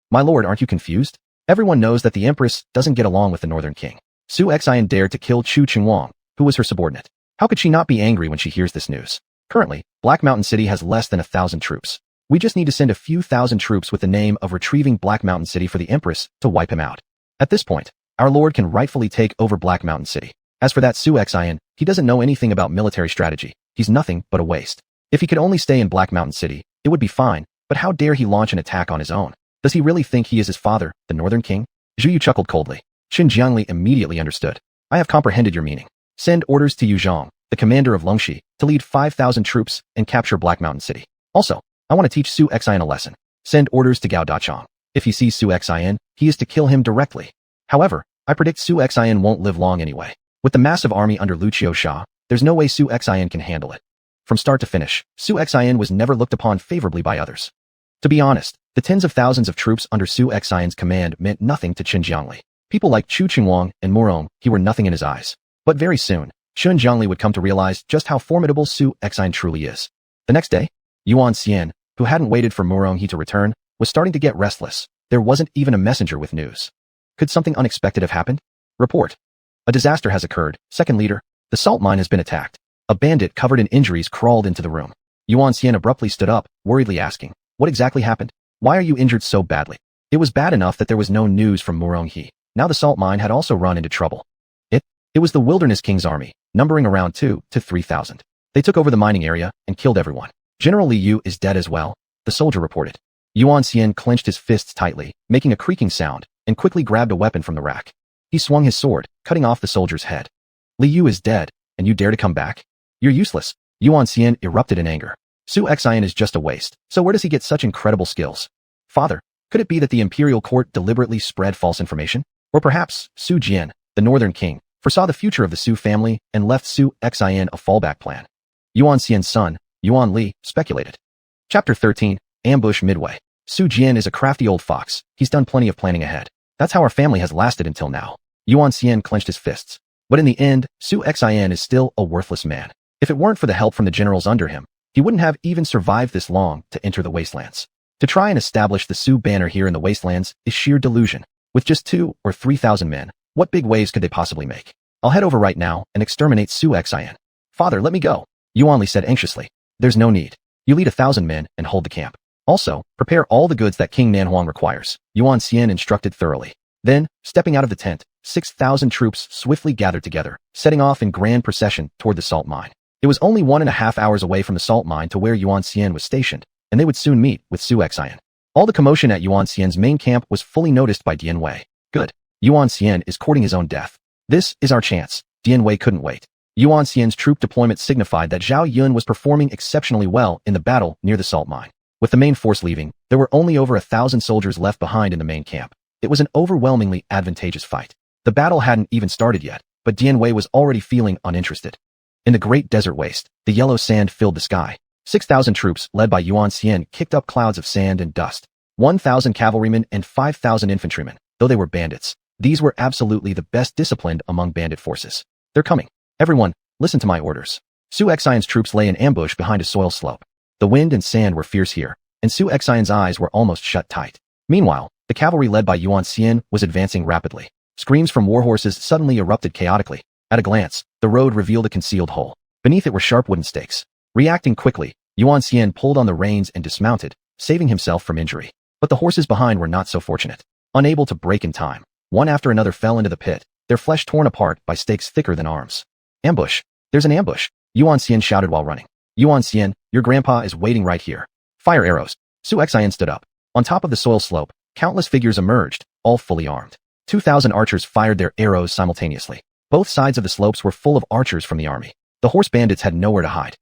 My lord, aren't you confused? Everyone knows that the Empress doesn't get along with the Northern King. Su Xian dared to kill Chu Xuanhuan, who was her subordinate. How could she not be angry when she hears this news? Currently, Black Mountain City has less than 1,000 troops. We just need to send a few thousand troops with the name of retrieving Black Mountain City for the Empress to wipe him out. At this point, our lord can rightfully take over Black Mountain City. As for that Su Xian, he doesn't know anything about military strategy. He's nothing but a waste. If he could only stay in Black Mountain City, it would be fine, but how dare he launch an attack on his own? Does he really think he is his father, the Northern King? Zhu Yu chuckled coldly. Qin Jiangli immediately understood. I have comprehended your meaning. Send orders to Yu Zhang, the commander of Longxi, to lead 5,000 troops and capture Black Mountain City. Also, I want to teach Su Xian a lesson. Send orders to Gao Dachang. If he sees Su Xian, he is to kill him directly. However, I predict Su Xian won't live long anyway. With the massive army under Lu Qiusha, there's no way Su Xian can handle it. From start to finish, Su Xian was never looked upon favorably by others. To be honest, the tens of thousands of troops under Su Xian's command meant nothing to Qin Jiangli. People like Chu Xuanhuan and Muronghe were nothing in his eyes. But very soon, Qin Jiangli would come to realize just how formidable Su Xian truly is. The next day, Yuan Xian, who hadn't waited for Muronghe to return, was starting to get restless. There wasn't even a messenger with news. Could something unexpected have happened? Report. A disaster has occurred. Second leader, the salt mine has been attacked. A bandit covered in injuries crawled into the room. Yuan Xian abruptly stood up, worriedly asking, what exactly happened? Why are you injured so badly? It was bad enough that there was no news from Muronghe. Now the salt mine had also run into trouble. It was the Wilderness King's army, numbering around 2,000 to 3,000. They took over the mining area and killed everyone. General Li Yu is dead as well, the soldier reported. Yuan Xian clenched his fists tightly, making a creaking sound, and quickly grabbed a weapon from the rack. He swung his sword, cutting off the soldier's head. Li Yu is dead, and you dare to come back? You're useless. Yuan Xian erupted in anger. Su Xian is just a waste, so where does he get such incredible skills? Father, could it be that the imperial court deliberately spread false information? Or perhaps, Su Jian, the Northern King, foresaw the future of the Su family and left Su Xian a fallback plan. Yuan Xian's son, Yuan Li, speculated. Chapter 13, Ambush Midway. Su Jian is a crafty old fox. He's done plenty of planning ahead. That's how our family has lasted until now. Yuan Xian clenched his fists. But in the end, Su Xian is still a worthless man. If it weren't for the help from the generals under him, he wouldn't have even survived this long to enter the Wastelands. To try and establish the Su banner here in the Wastelands is sheer delusion. With just 2,000 or 3,000 men, what big waves could they possibly make? I'll head over right now and exterminate Su Xian. Father, let me go, Yuan Li said anxiously. There's no need. You lead 1,000 men and hold the camp. Also, prepare all the goods that King Nanhuang requires, Yuan Xian instructed thoroughly. Then, stepping out of the tent, 6,000 troops swiftly gathered together, setting off in grand procession toward the salt mine. It was only 1.5 hours away from the salt mine to where Yuan Xian was stationed, and they would soon meet with Su Xian. All the commotion at Yuan Xian's main camp was fully noticed by Dian Wei. Good. Yuan Xian is courting his own death. This is our chance. Dian Wei couldn't wait. Yuan Xian's troop deployment signified that Zhao Yun was performing exceptionally well in the battle near the salt mine. With the main force leaving, there were only over 1,000 soldiers left behind in the main camp. It was an overwhelmingly advantageous fight. The battle hadn't even started yet, but Dian Wei was already feeling uninterested. In the great desert waste, the yellow sand filled the sky. 6,000 troops, led by Yuan Xian, kicked up clouds of sand and dust. 1,000 cavalrymen and 5,000 infantrymen, though they were bandits. These were absolutely the best disciplined among bandit forces. They're coming. Everyone, listen to my orders. Su Xian's troops lay in ambush behind a soil slope. The wind and sand were fierce here, and Su Xian's eyes were almost shut tight. Meanwhile, the cavalry led by Yuan Xian was advancing rapidly. Screams from warhorses suddenly erupted chaotically. At a glance, the road revealed a concealed hole. Beneath it were sharp wooden stakes. Reacting quickly, Yuan Xian pulled on the reins and dismounted, saving himself from injury. But the horses behind were not so fortunate. Unable to break in time, one after another fell into the pit, their flesh torn apart by stakes thicker than arms. Ambush! There's an ambush! Yuan Xian shouted while running. Yuan Xian, Your grandpa is waiting right here. Fire arrows. Su Xian stood up. On top of the soil slope, countless figures emerged, all fully armed. 2,000 archers fired their arrows simultaneously. Both sides of the slopes were full of archers from the army. The horse bandits had nowhere to hide.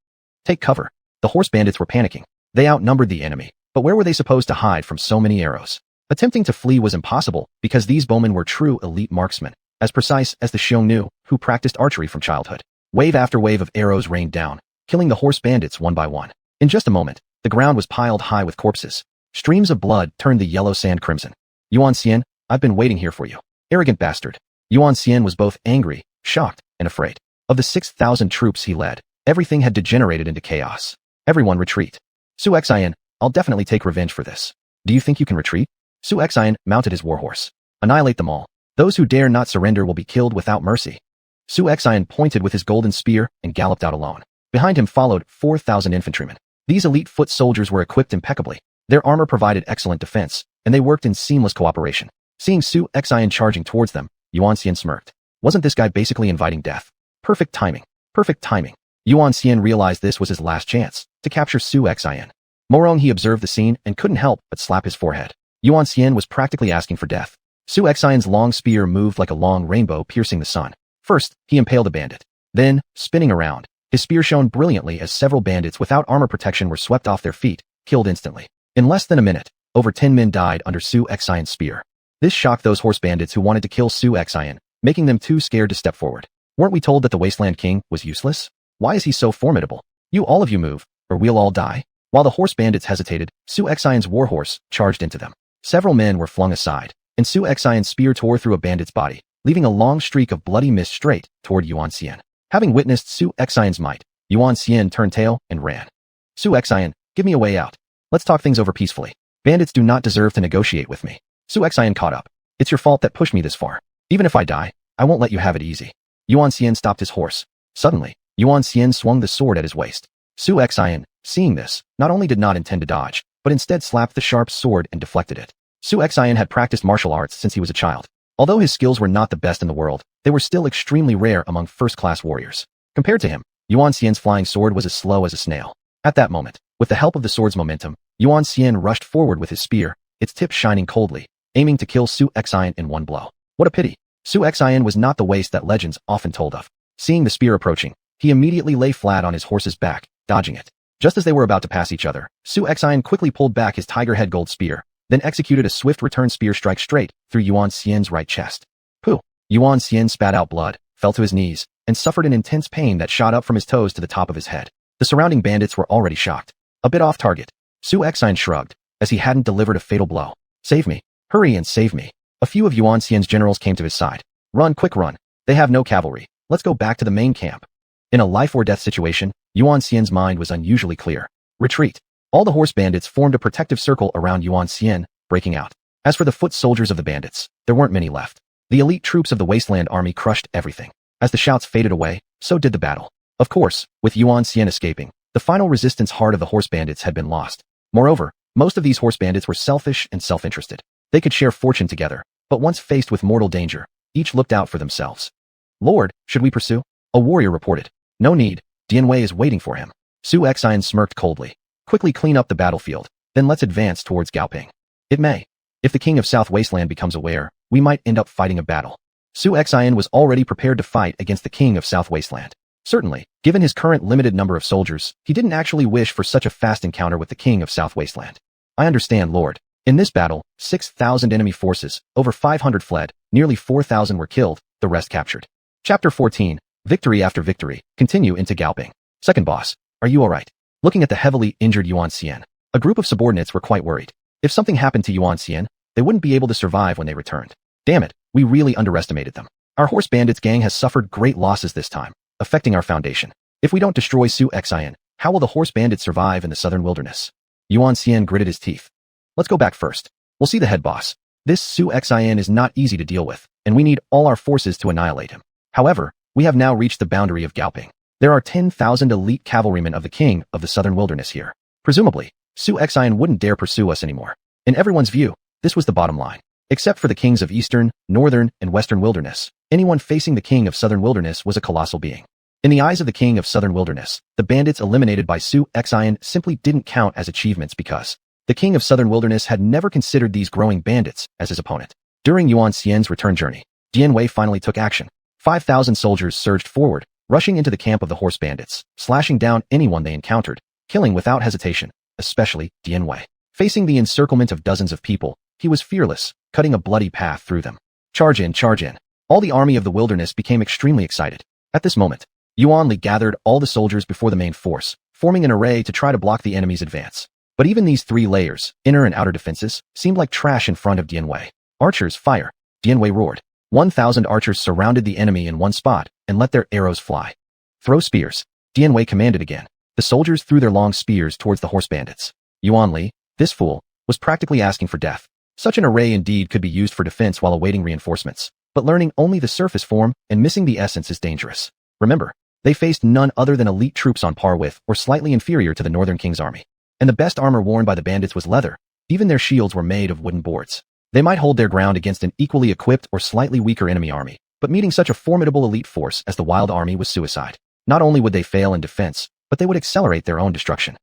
Take cover. The horse bandits were panicking. They outnumbered the enemy, but where were they supposed to hide from so many arrows? Attempting to flee was impossible because these bowmen were true elite marksmen, as precise as the Xiongnu, who practiced archery from childhood. Wave after wave of arrows rained down, killing the horse bandits one by one. In just a moment, the ground was piled high with corpses. Streams of blood turned the yellow sand crimson. Yuan Xian, I've been waiting here for you. Arrogant bastard. Yuan Xian was both angry, shocked, and afraid. Of the 6,000 troops he led, everything had degenerated into chaos. Everyone retreat. Su Xian, I'll definitely take revenge for this. Do you think you can retreat? Su Xian mounted his warhorse. Annihilate them all. Those who dare not surrender will be killed without mercy. Su Xian pointed with his golden spear and galloped out alone. Behind him followed 4,000 infantrymen. These elite foot soldiers were equipped impeccably. Their armor provided excellent defense, and they worked in seamless cooperation. Seeing Su Xian charging towards them, Yuan Xian smirked. Wasn't this guy basically inviting death? Perfect timing. Perfect timing. Yuan Xian realized this was his last chance to capture Su Xian. Morong he observed the scene and couldn't help but slap his forehead. Yuan Xian was practically asking for death. Su Xian's long spear moved like a long rainbow piercing the sun. First, he impaled a bandit. Then, spinning around, his spear shone brilliantly as several bandits without armor protection were swept off their feet, killed instantly. In less than a minute, over 10 men died under Su Xian's spear. This shocked those horse bandits who wanted to kill Su Xian, making them too scared to step forward. Weren't we told that the Wasteland King was useless? Why is he so formidable? All of you move, or we'll all die. While the horse bandits hesitated, Su Xian's warhorse charged into them. Several men were flung aside, and Su Xian's spear tore through a bandit's body, leaving a long streak of bloody mist straight toward Yuan Xian. Having witnessed Su Xian's might, Yuan Xian turned tail and ran. Su Xian, give me a way out. Let's talk things over peacefully. Bandits do not deserve to negotiate with me. Su Xian caught up. It's your fault that pushed me this far. Even if I die, I won't let you have it easy. Yuan Xian stopped his horse. Suddenly, Yuan Xian swung the sword at his waist. Su Xian, seeing this, not only did not intend to dodge, but instead slapped the sharp sword and deflected it. Su Xian had practiced martial arts since he was a child. Although his skills were not the best in the world, they were still extremely rare among first-class warriors. Compared to him, Yuan Xian's flying sword was as slow as a snail. At that moment, with the help of the sword's momentum, Yuan Xian rushed forward with his spear, its tip shining coldly, aiming to kill Su Xian in one blow. What a pity. Su Xian was not the waste that legends often told of. Seeing the spear approaching, he immediately lay flat on his horse's back, dodging it. Just as they were about to pass each other, Su Xian quickly pulled back his tiger head gold spear, then executed a swift return spear strike straight through Yuan Xian's right chest. Pooh! Yuan Xian spat out blood, fell to his knees, and suffered an intense pain that shot up from his toes to the top of his head. The surrounding bandits were already shocked. A bit off target. Su Xian shrugged, as he hadn't delivered a fatal blow. Save me. Hurry and save me. A few of Yuan Xian's generals came to his side. Run, quick run. They have no cavalry. Let's go back to the main camp. In a life-or-death situation, Yuan Xian's mind was unusually clear. Retreat. All the horse bandits formed a protective circle around Yuan Xian, breaking out. As for the foot soldiers of the bandits, there weren't many left. The elite troops of the Wasteland army crushed everything. As the shouts faded away, so did the battle. Of course, with Yuan Xian escaping, the final resistance heart of the horse bandits had been lost. Moreover, most of these horse bandits were selfish and self-interested. They could share fortune together, but once faced with mortal danger, each looked out for themselves. Lord, should we pursue? A warrior reported. No need. Dian Wei is waiting for him. Su Xian smirked coldly. Quickly clean up the battlefield, then let's advance towards Gaoping. It may. If the king of South Wasteland becomes aware, we might end up fighting a battle. Su Xian was already prepared to fight against the king of South Wasteland. Certainly, given his current limited number of soldiers, he didn't actually wish for such a fast encounter with the king of South Wasteland. I understand, Lord. In this battle, 6,000 enemy forces, over 500 fled, nearly 4,000 were killed, the rest captured. Chapter 14, Victory After Victory, continue into Gaoping. Second boss, are you alright? Looking at the heavily injured Yuan Xian, a group of subordinates were quite worried. If something happened to Yuan Xian, they wouldn't be able to survive when they returned. Damn it, we really underestimated them. Our horse bandits gang has suffered great losses this time, affecting our foundation. If we don't destroy Su Xian, how will the horse bandits survive in the southern wilderness? Yuan Xian gritted his teeth. Let's go back first. We'll see the head boss. This Su Xian is not easy to deal with, and we need all our forces to annihilate him. However, we have now reached the boundary of Gaoping. There are 10,000 elite cavalrymen of the king of the southern wilderness here. Presumably, Su Xian wouldn't dare pursue us anymore. In everyone's view, this was the bottom line. Except for the kings of eastern, northern, and western wilderness, anyone facing the king of southern wilderness was a colossal being. In the eyes of the king of Southern Wilderness, the bandits eliminated by Su Xuanhuan simply didn't count as achievements because the king of Southern Wilderness had never considered these growing bandits as his opponent. During Yuan Xian's return journey, Dian Wei finally took action. 5,000 soldiers surged forward, rushing into the camp of the horse bandits, slashing down anyone they encountered, killing without hesitation, especially Dian Wei. Facing the encirclement of dozens of people, he was fearless, cutting a bloody path through them. Charge in, charge in. All the army of the wilderness became extremely excited. At this moment, Yuan Li gathered all the soldiers before the main force, forming an array to try to block the enemy's advance. But even these three layers, inner and outer defenses, seemed like trash in front of Dian Wei. Archers, fire! Dian Wei roared. 1,000 archers surrounded the enemy in one spot and let their arrows fly. Throw spears! Dian Wei commanded again. The soldiers threw their long spears towards the horse bandits. Yuan Li, this fool, was practically asking for death. Such an array indeed could be used for defense while awaiting reinforcements, but learning only the surface form and missing the essence is dangerous. Remember, they faced none other than elite troops on par with or slightly inferior to the Northern King's army. And the best armor worn by the bandits was leather. Even their shields were made of wooden boards. They might hold their ground against an equally equipped or slightly weaker enemy army, but meeting such a formidable elite force as the Wild Army was suicide. Not only would they fail in defense, but they would accelerate their own destruction.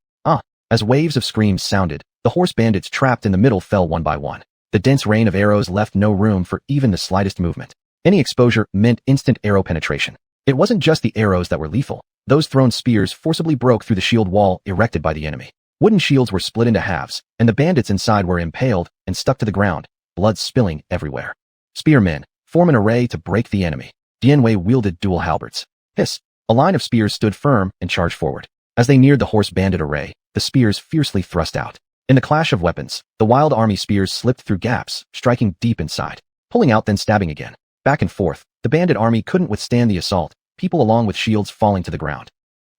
As waves of screams sounded, the horse bandits trapped in the middle fell one by one. The dense rain of arrows left no room for even the slightest movement. Any exposure meant instant arrow penetration. It wasn't just the arrows that were lethal. Those thrown spears forcibly broke through the shield wall erected by the enemy. Wooden shields were split into halves, and the bandits inside were impaled and stuck to the ground, blood spilling everywhere. Spearmen, form an array to break the enemy. Dian Wei wielded dual halberds. Hiss! A line of spears stood firm and charged forward. As they neared the horse bandit array, the spears fiercely thrust out. In the clash of weapons, the Wild Army spears slipped through gaps, striking deep inside, pulling out then stabbing again. Back and forth, the bandit army couldn't withstand the assault, people along with shields falling to the ground.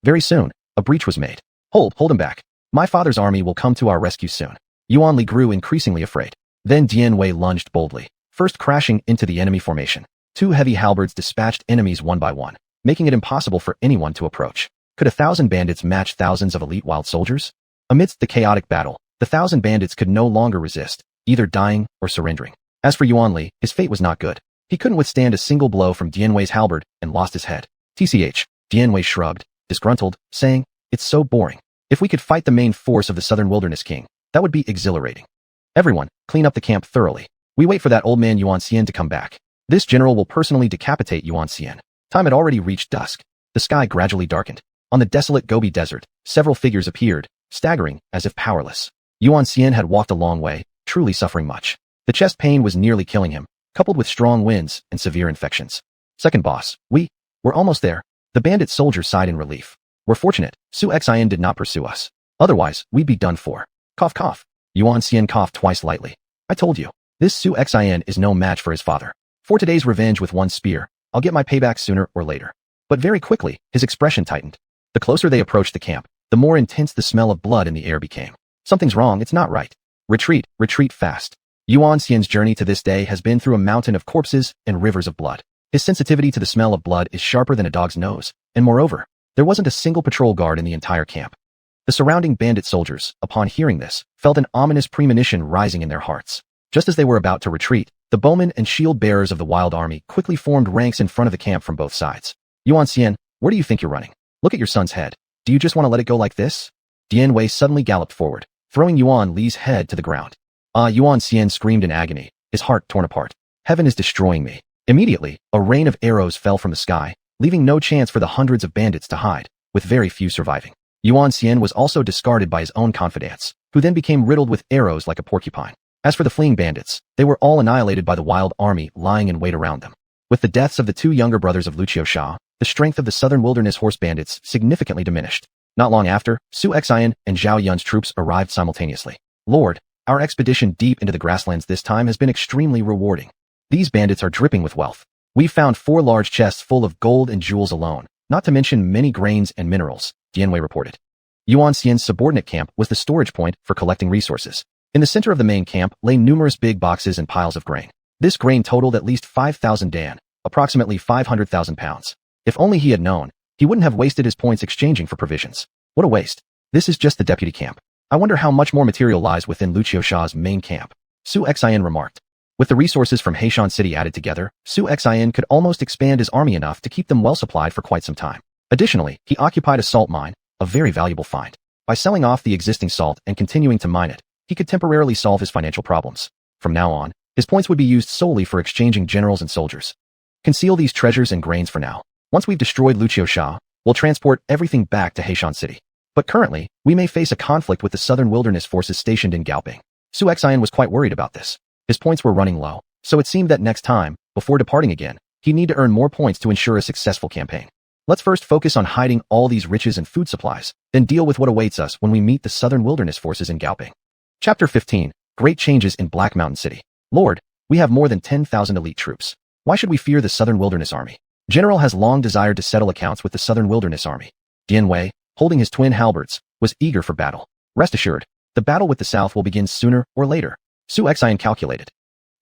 Very soon, a breach was made. Hold him back. My father's army will come to our rescue soon. Yuan Li grew increasingly afraid. Then Dian Wei lunged boldly, first crashing into the enemy formation. Two heavy halberds dispatched enemies one by one, making it impossible for anyone to approach. Could 1,000 bandits match thousands of elite wild soldiers? Amidst the chaotic battle, the 1,000 bandits could no longer resist, either dying or surrendering. As for Yuan Li, his fate was not good. He couldn't withstand a single blow from Dian Wei's halberd and lost his head. TCH, Dian Wei shrugged, disgruntled, saying, "It's so boring. If we could fight the main force of the Southern Wilderness King, that would be exhilarating. Everyone, clean up the camp thoroughly. We wait for that old man Yuan Xian to come back. This general will personally decapitate Yuan Xian." Time had already reached dusk. The sky gradually darkened. On the desolate Gobi Desert, several figures appeared, staggering as if powerless. Yuan Xian had walked a long way, truly suffering much. The chest pain was nearly killing him, coupled with strong winds and severe infections. "Second boss, we're almost there." The bandit soldier sighed in relief. "We're fortunate, Su Xuanhuan did not pursue us. Otherwise, we'd be done for." Cough cough. Yuan Xian coughed twice lightly. "I told you, this Su Xuanhuan is no match for his father. For today's revenge with one spear, I'll get my payback sooner or later." But very quickly, his expression tightened. The closer they approached the camp, the more intense the smell of blood in the air became. "Something's wrong, it's not right. Retreat, retreat fast." Yuan Xian's journey to this day has been through a mountain of corpses and rivers of blood. His sensitivity to the smell of blood is sharper than a dog's nose, and moreover, there wasn't a single patrol guard in the entire camp. The surrounding bandit soldiers, upon hearing this, felt an ominous premonition rising in their hearts. Just as they were about to retreat, the bowmen and shield bearers of the Wild Army quickly formed ranks in front of the camp from both sides. "Yuan Xian, where do you think you're running? Look at your son's head. Do you just want to let it go like this?" Dian Wei suddenly galloped forward, throwing Yuan Li's head to the ground. Yuan Xian screamed in agony, his heart torn apart. "Heaven is destroying me." Immediately, a rain of arrows fell from the sky, leaving no chance for the hundreds of bandits to hide, with very few surviving. Yuan Xian was also discarded by his own confidants, who then became riddled with arrows like a porcupine. As for the fleeing bandits, they were all annihilated by the Wild Army lying in wait around them. With the deaths of the two younger brothers of Lucio Xia, the strength of the Southern Wilderness horse bandits significantly diminished. Not long after, Su Xuanhuan and Zhao Yun's troops arrived simultaneously. "Lord, our expedition deep into the grasslands this time has been extremely rewarding. These bandits are dripping with wealth. We've found 4 large chests full of gold and jewels alone, not to mention many grains and minerals," Dian Wei reported. Yuan Xian's subordinate camp was the storage point for collecting resources. In the center of the main camp lay numerous big boxes and piles of grain. This grain totaled at least 5,000 dan, approximately 500,000 pounds. If only he had known, he wouldn't have wasted his points exchanging for provisions. What a waste. This is just the deputy camp. I wonder how much more material lies within Lucio Xia's main camp, Su Xuanhuan remarked. With the resources from Heishan City added together, Su Xuanhuan could almost expand his army enough to keep them well supplied for quite some time. Additionally, he occupied a salt mine, a very valuable find. By selling off the existing salt and continuing to mine it, he could temporarily solve his financial problems. From now on, his points would be used solely for exchanging generals and soldiers. Conceal these treasures and grains for now. Once we've destroyed Luqiusha, we'll transport everything back to Heishan City. But currently, we may face a conflict with the southern wilderness forces stationed in Gaoping. Xuanhuan was quite worried about this. His points were running low, so it seemed that next time, before departing again, he'd need to earn more points to ensure a successful campaign. Let's first focus on hiding all these riches and food supplies, then deal with what awaits us when we meet the southern wilderness forces in Gaoping. Chapter 15. Great Changes in Black Mountain City. Lord, we have more than 10,000 elite troops. Why should we fear the Southern Wilderness Army? General has long desired to settle accounts with the Southern Wilderness Army. Dian Wei, holding his twin halberds, was eager for battle. Rest assured, the battle with the South will begin sooner or later. Xuanhuan calculated.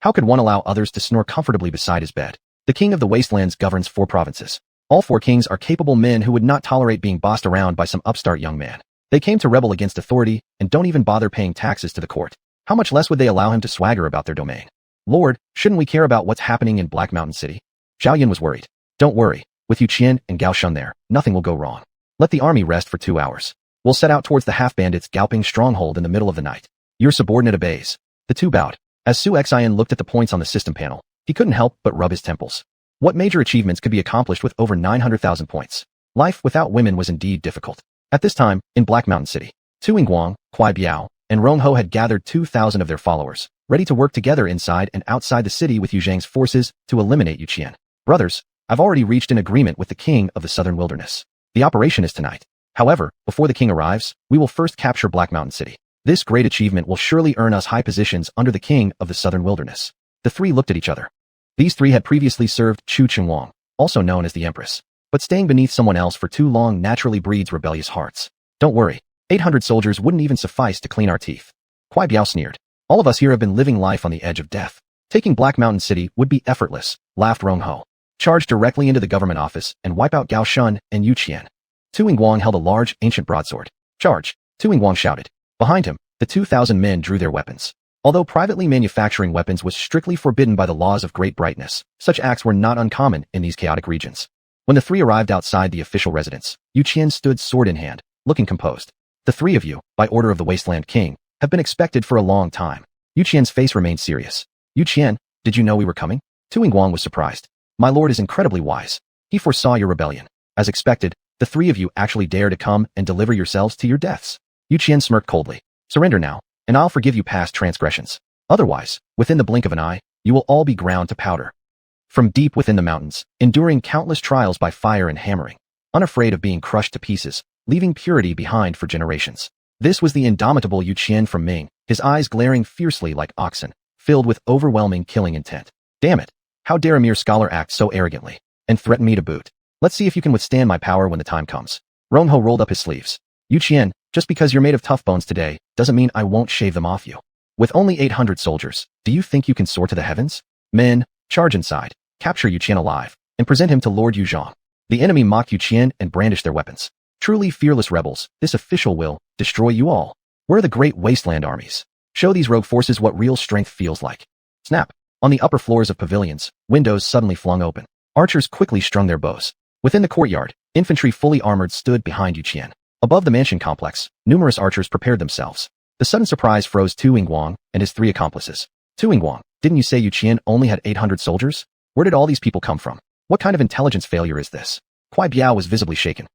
How could one allow others to snore comfortably beside his bed? The king of the Wastelands governs 4 provinces. All 4 kings are capable men who would not tolerate being bossed around by some upstart young man. They came to rebel against authority and don't even bother paying taxes to the court. How much less would they allow him to swagger about their domain? Lord, shouldn't we care about what's happening in Black Mountain City? Zhao Yun was worried. Don't worry, with Yu Qian and Gao Shun there, nothing will go wrong. Let the army rest for 2 hours. We'll set out towards the half-bandits' Gaoping stronghold in the middle of the night. Your subordinate obeys. The 2 bowed. As Xuanhuan looked at the points on the system panel, he couldn't help but rub his temples. What major achievements could be accomplished with over 900,000 points? Life without women was indeed difficult. At this time, in Black Mountain City, Xuanhuan, Kuai Biao, and Rong Ho had gathered 2,000 of their followers, ready to work together inside and outside the city with Yu Zhang's forces to eliminate Yu Qian. Brothers, I've already reached an agreement with the king of the southern wilderness. The operation is tonight. However, before the king arrives, we will first capture Black Mountain City. This great achievement will surely earn us high positions under the king of the southern wilderness. The 3 looked at each other. These 3 had previously served xuanhuan, also known as the Empress. But staying beneath someone else for too long naturally breeds rebellious hearts. Don't worry, 800 soldiers wouldn't even suffice to clean our teeth. Kuai Biao sneered. All of us here have been living life on the edge of death. Taking Black Mountain City would be effortless, laughed Rong Ho. Charge directly into the government office and wipe out Gao Shun and Yu Qian. Xuanhuan held a large, ancient broadsword. Charge! Xuanhuan shouted. Behind him, the 2,000 men drew their weapons. Although privately manufacturing weapons was strictly forbidden by the laws of Great Brightness, such acts were not uncommon in these chaotic regions. When the 3 arrived outside the official residence, Yu Qian stood sword in hand, looking composed. The 3 of you, by order of the Wasteland King, have been expected for a long time. Yu Qian's face remained serious. Yu Qian, did you know we were coming? Xuanhuan was surprised. My lord is incredibly wise. He foresaw your rebellion. As expected, the 3 of you actually dare to come and deliver yourselves to your deaths. Yu Qian smirked coldly. Surrender now, and I'll forgive you past transgressions. Otherwise, within the blink of an eye, you will all be ground to powder. From deep within the mountains, enduring countless trials by fire and hammering, unafraid of being crushed to pieces, leaving purity behind for generations. This was the indomitable Yu Qian from Ming, his eyes glaring fiercely like oxen, filled with overwhelming killing intent. Damn it! How dare a mere scholar act so arrogantly, and threaten me to boot? Let's see if you can withstand my power when the time comes. Rong Ho rolled up his sleeves. Yu Qian, just because you're made of tough bones today, doesn't mean I won't shave them off you. With only 800 soldiers, do you think you can soar to the heavens? Men, charge inside, capture Yu Qian alive, and present him to Lord Yu Zhang. The enemy mocked Yu Qian and brandished their weapons. Truly fearless rebels, this official will destroy you all. Where are the great wasteland armies? Show these rogue forces what real strength feels like. Snap! On the upper floors of pavilions, windows suddenly flung open. Archers quickly strung their bows. Within the courtyard, infantry fully armored stood behind Yu Qian. Above the mansion complex, numerous archers prepared themselves. The sudden surprise froze Xuanhuan and his 3 accomplices. Xuanhuan, didn't you say Yu Qian only had 800 soldiers? Where did all these people come from? What kind of intelligence failure is this? Kuai Biao was visibly shaken.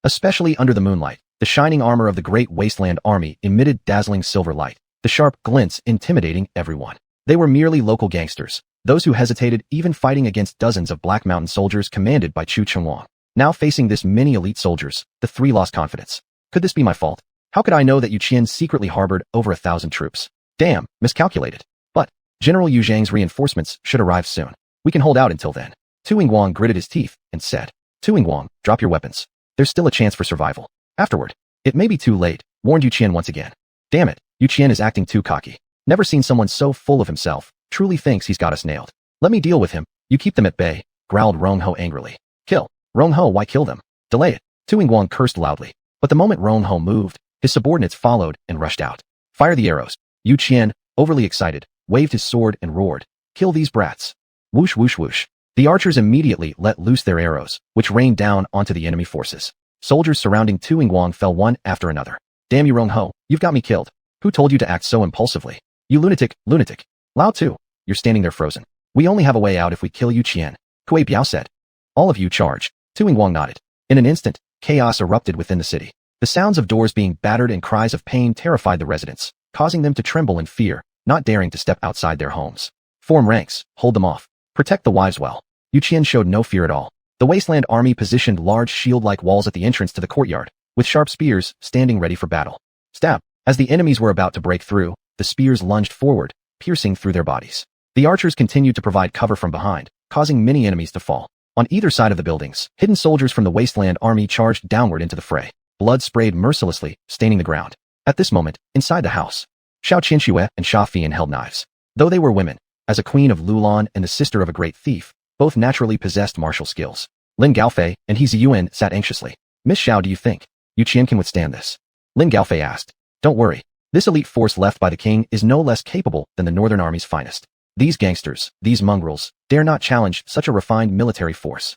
Especially under the moonlight, the shining armor of the great wasteland army emitted dazzling silver light, the sharp glints intimidating everyone. They were merely local gangsters, those who hesitated even fighting against dozens of Black Mountain soldiers commanded by xuanhuan. Now facing this many elite soldiers, the 3 lost confidence. Could this be my fault? How could I know that Yu Qian secretly harbored over 1,000 troops? Damn, miscalculated. But General Yu Zhang's reinforcements should arrive soon. We can hold out until then. Xuanhuan gritted his teeth and said, Xuanhuan, drop your weapons. There's still a chance for survival. Afterward, it may be too late, warned Yu Qian once again. Damn it, Yu Qian is acting too cocky. Never seen someone so full of himself, truly thinks he's got us nailed. Let me deal with him, you keep them at bay, growled Rong Ho angrily. Kill. Rong Ho, why kill them? Delay it. Xuanhuan cursed loudly. But the moment Rong Ho moved, his subordinates followed and rushed out. Fire the arrows. Yu Qian, overly excited, waved his sword and roared. Kill these brats. Whoosh whoosh whoosh. The archers immediately let loose their arrows, which rained down onto the enemy forces. Soldiers surrounding xuanhuan fell one after another. Damn you, Rong Ho, you've got me killed. Who told you to act so impulsively? You lunatic, lunatic. Lao Tu, you're standing there frozen. We only have a way out if we kill Yu Qian, Kuei Biao said. All of you charge. Xuanhuan nodded. In an instant, chaos erupted within the city. The sounds of doors being battered and cries of pain terrified the residents, causing them to tremble in fear, not daring to step outside their homes. Form ranks, hold them off. Protect the wives well. Yu Qian showed no fear at all. The Wasteland army positioned large shield-like walls at the entrance to the courtyard, with sharp spears standing ready for battle. Stab! As the enemies were about to break through, the spears lunged forward, piercing through their bodies. The archers continued to provide cover from behind, causing many enemies to fall. On either side of the buildings, hidden soldiers from the Wasteland army charged downward into the fray. Blood sprayed mercilessly, staining the ground. At this moment, inside the house, Xiao Qianxue and Xia Fian held knives. Though they were women, as a queen of Lulan and the sister of a great thief, both naturally possessed martial skills. Lin Gaofei and He Ziyuan sat anxiously. Miss Xiao, do you think Yu Qian can withstand this? Lin Gaofei asked. Don't worry. This elite force left by the king is no less capable than the Northern Army's finest. These gangsters, these mongrels, dare not challenge such a refined military force.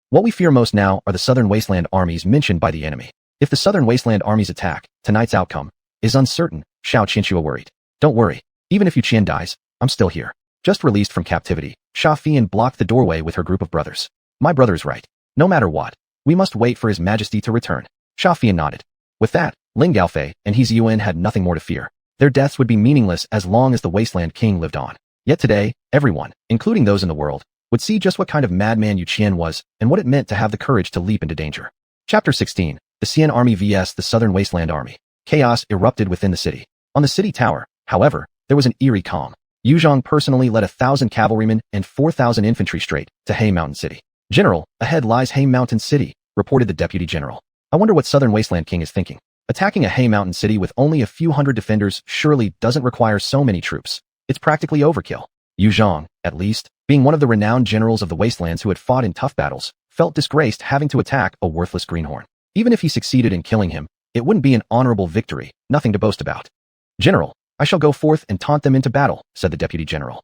What we fear most now are the Southern Wasteland armies mentioned by the enemy. If the Southern Wasteland armies attack, tonight's outcome is uncertain, Xiao Qianxue worried. Don't worry. Even if Yu Qian dies, I'm still here. Just released from captivity, Xia Fian blocked the doorway with her group of brothers. My brother's right. No matter what, we must wait for His Majesty to return. Xia Fian nodded. With that, Lin Gaofei and He Ziyuan had nothing more to fear. Their deaths would be meaningless as long as the Wasteland king lived on. Yet today, everyone, including those in the world, would see just what kind of madman Yu Qian was and what it meant to have the courage to leap into danger. Chapter 16. The Xian Army vs. the Southern Wasteland Army. Chaos erupted within the city. On the city tower, however, there was an eerie calm. Yu Zhang personally led 1,000 cavalrymen and 4,000 infantry straight to He Mountain City. General, ahead lies He Mountain City, reported the deputy general. I wonder what Southern Wasteland King is thinking. Attacking a He Mountain City with only a few hundred defenders surely doesn't require so many troops. It's practically overkill. Yu Zhang, at least, being one of the renowned generals of the Wastelands who had fought in tough battles, felt disgraced having to attack a worthless greenhorn. Even if he succeeded in killing him, it wouldn't be an honorable victory, nothing to boast about. General, I shall go forth and taunt them into battle, said the deputy general.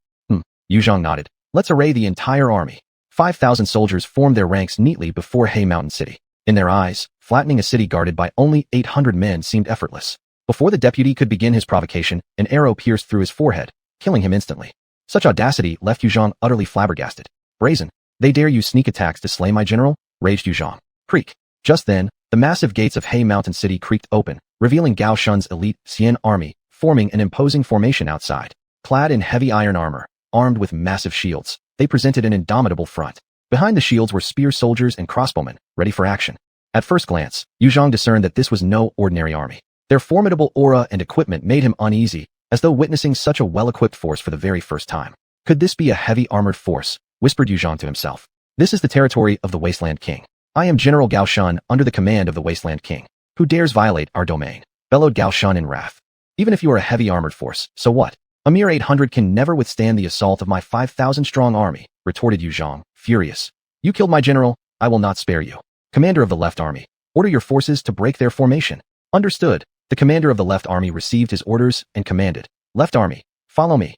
Yu Zhang nodded. Let's array the entire army. 5,000 soldiers formed their ranks neatly before He Mountain City. In their eyes, flattening a city guarded by only 800 men seemed effortless. Before the deputy could begin his provocation, an arrow pierced through his forehead, killing him instantly. Such audacity left Yu Zhang utterly flabbergasted. Brazen. They dare use sneak attacks to slay my general? Raged Yu Zhang. Creak. Just then, the massive gates of He Mountain City creaked open, revealing Gao Shun's elite Xian army, forming an imposing formation outside. Clad in heavy iron armor, armed with massive shields, they presented an indomitable front. Behind the shields were spear soldiers and crossbowmen, ready for action. At first glance, Yu Zhang discerned that this was no ordinary army. Their formidable aura and equipment made him uneasy, as though witnessing such a well-equipped force for the very first time. Could this be a heavy armored force? Whispered Yu Zhang to himself. This is the territory of the Wasteland King. I am General Gao Shun under the command of the Wasteland King. Who dares violate our domain? Bellowed Gao Shun in wrath. Even if you are a heavy armored force, so what? A mere 800 can never withstand the assault of my 5,000-strong army, retorted Yu Zhang, furious. You killed my general, I will not spare you. Commander of the Left Army, order your forces to break their formation. Understood. The commander of the Left Army received his orders and commanded. Left Army, follow me.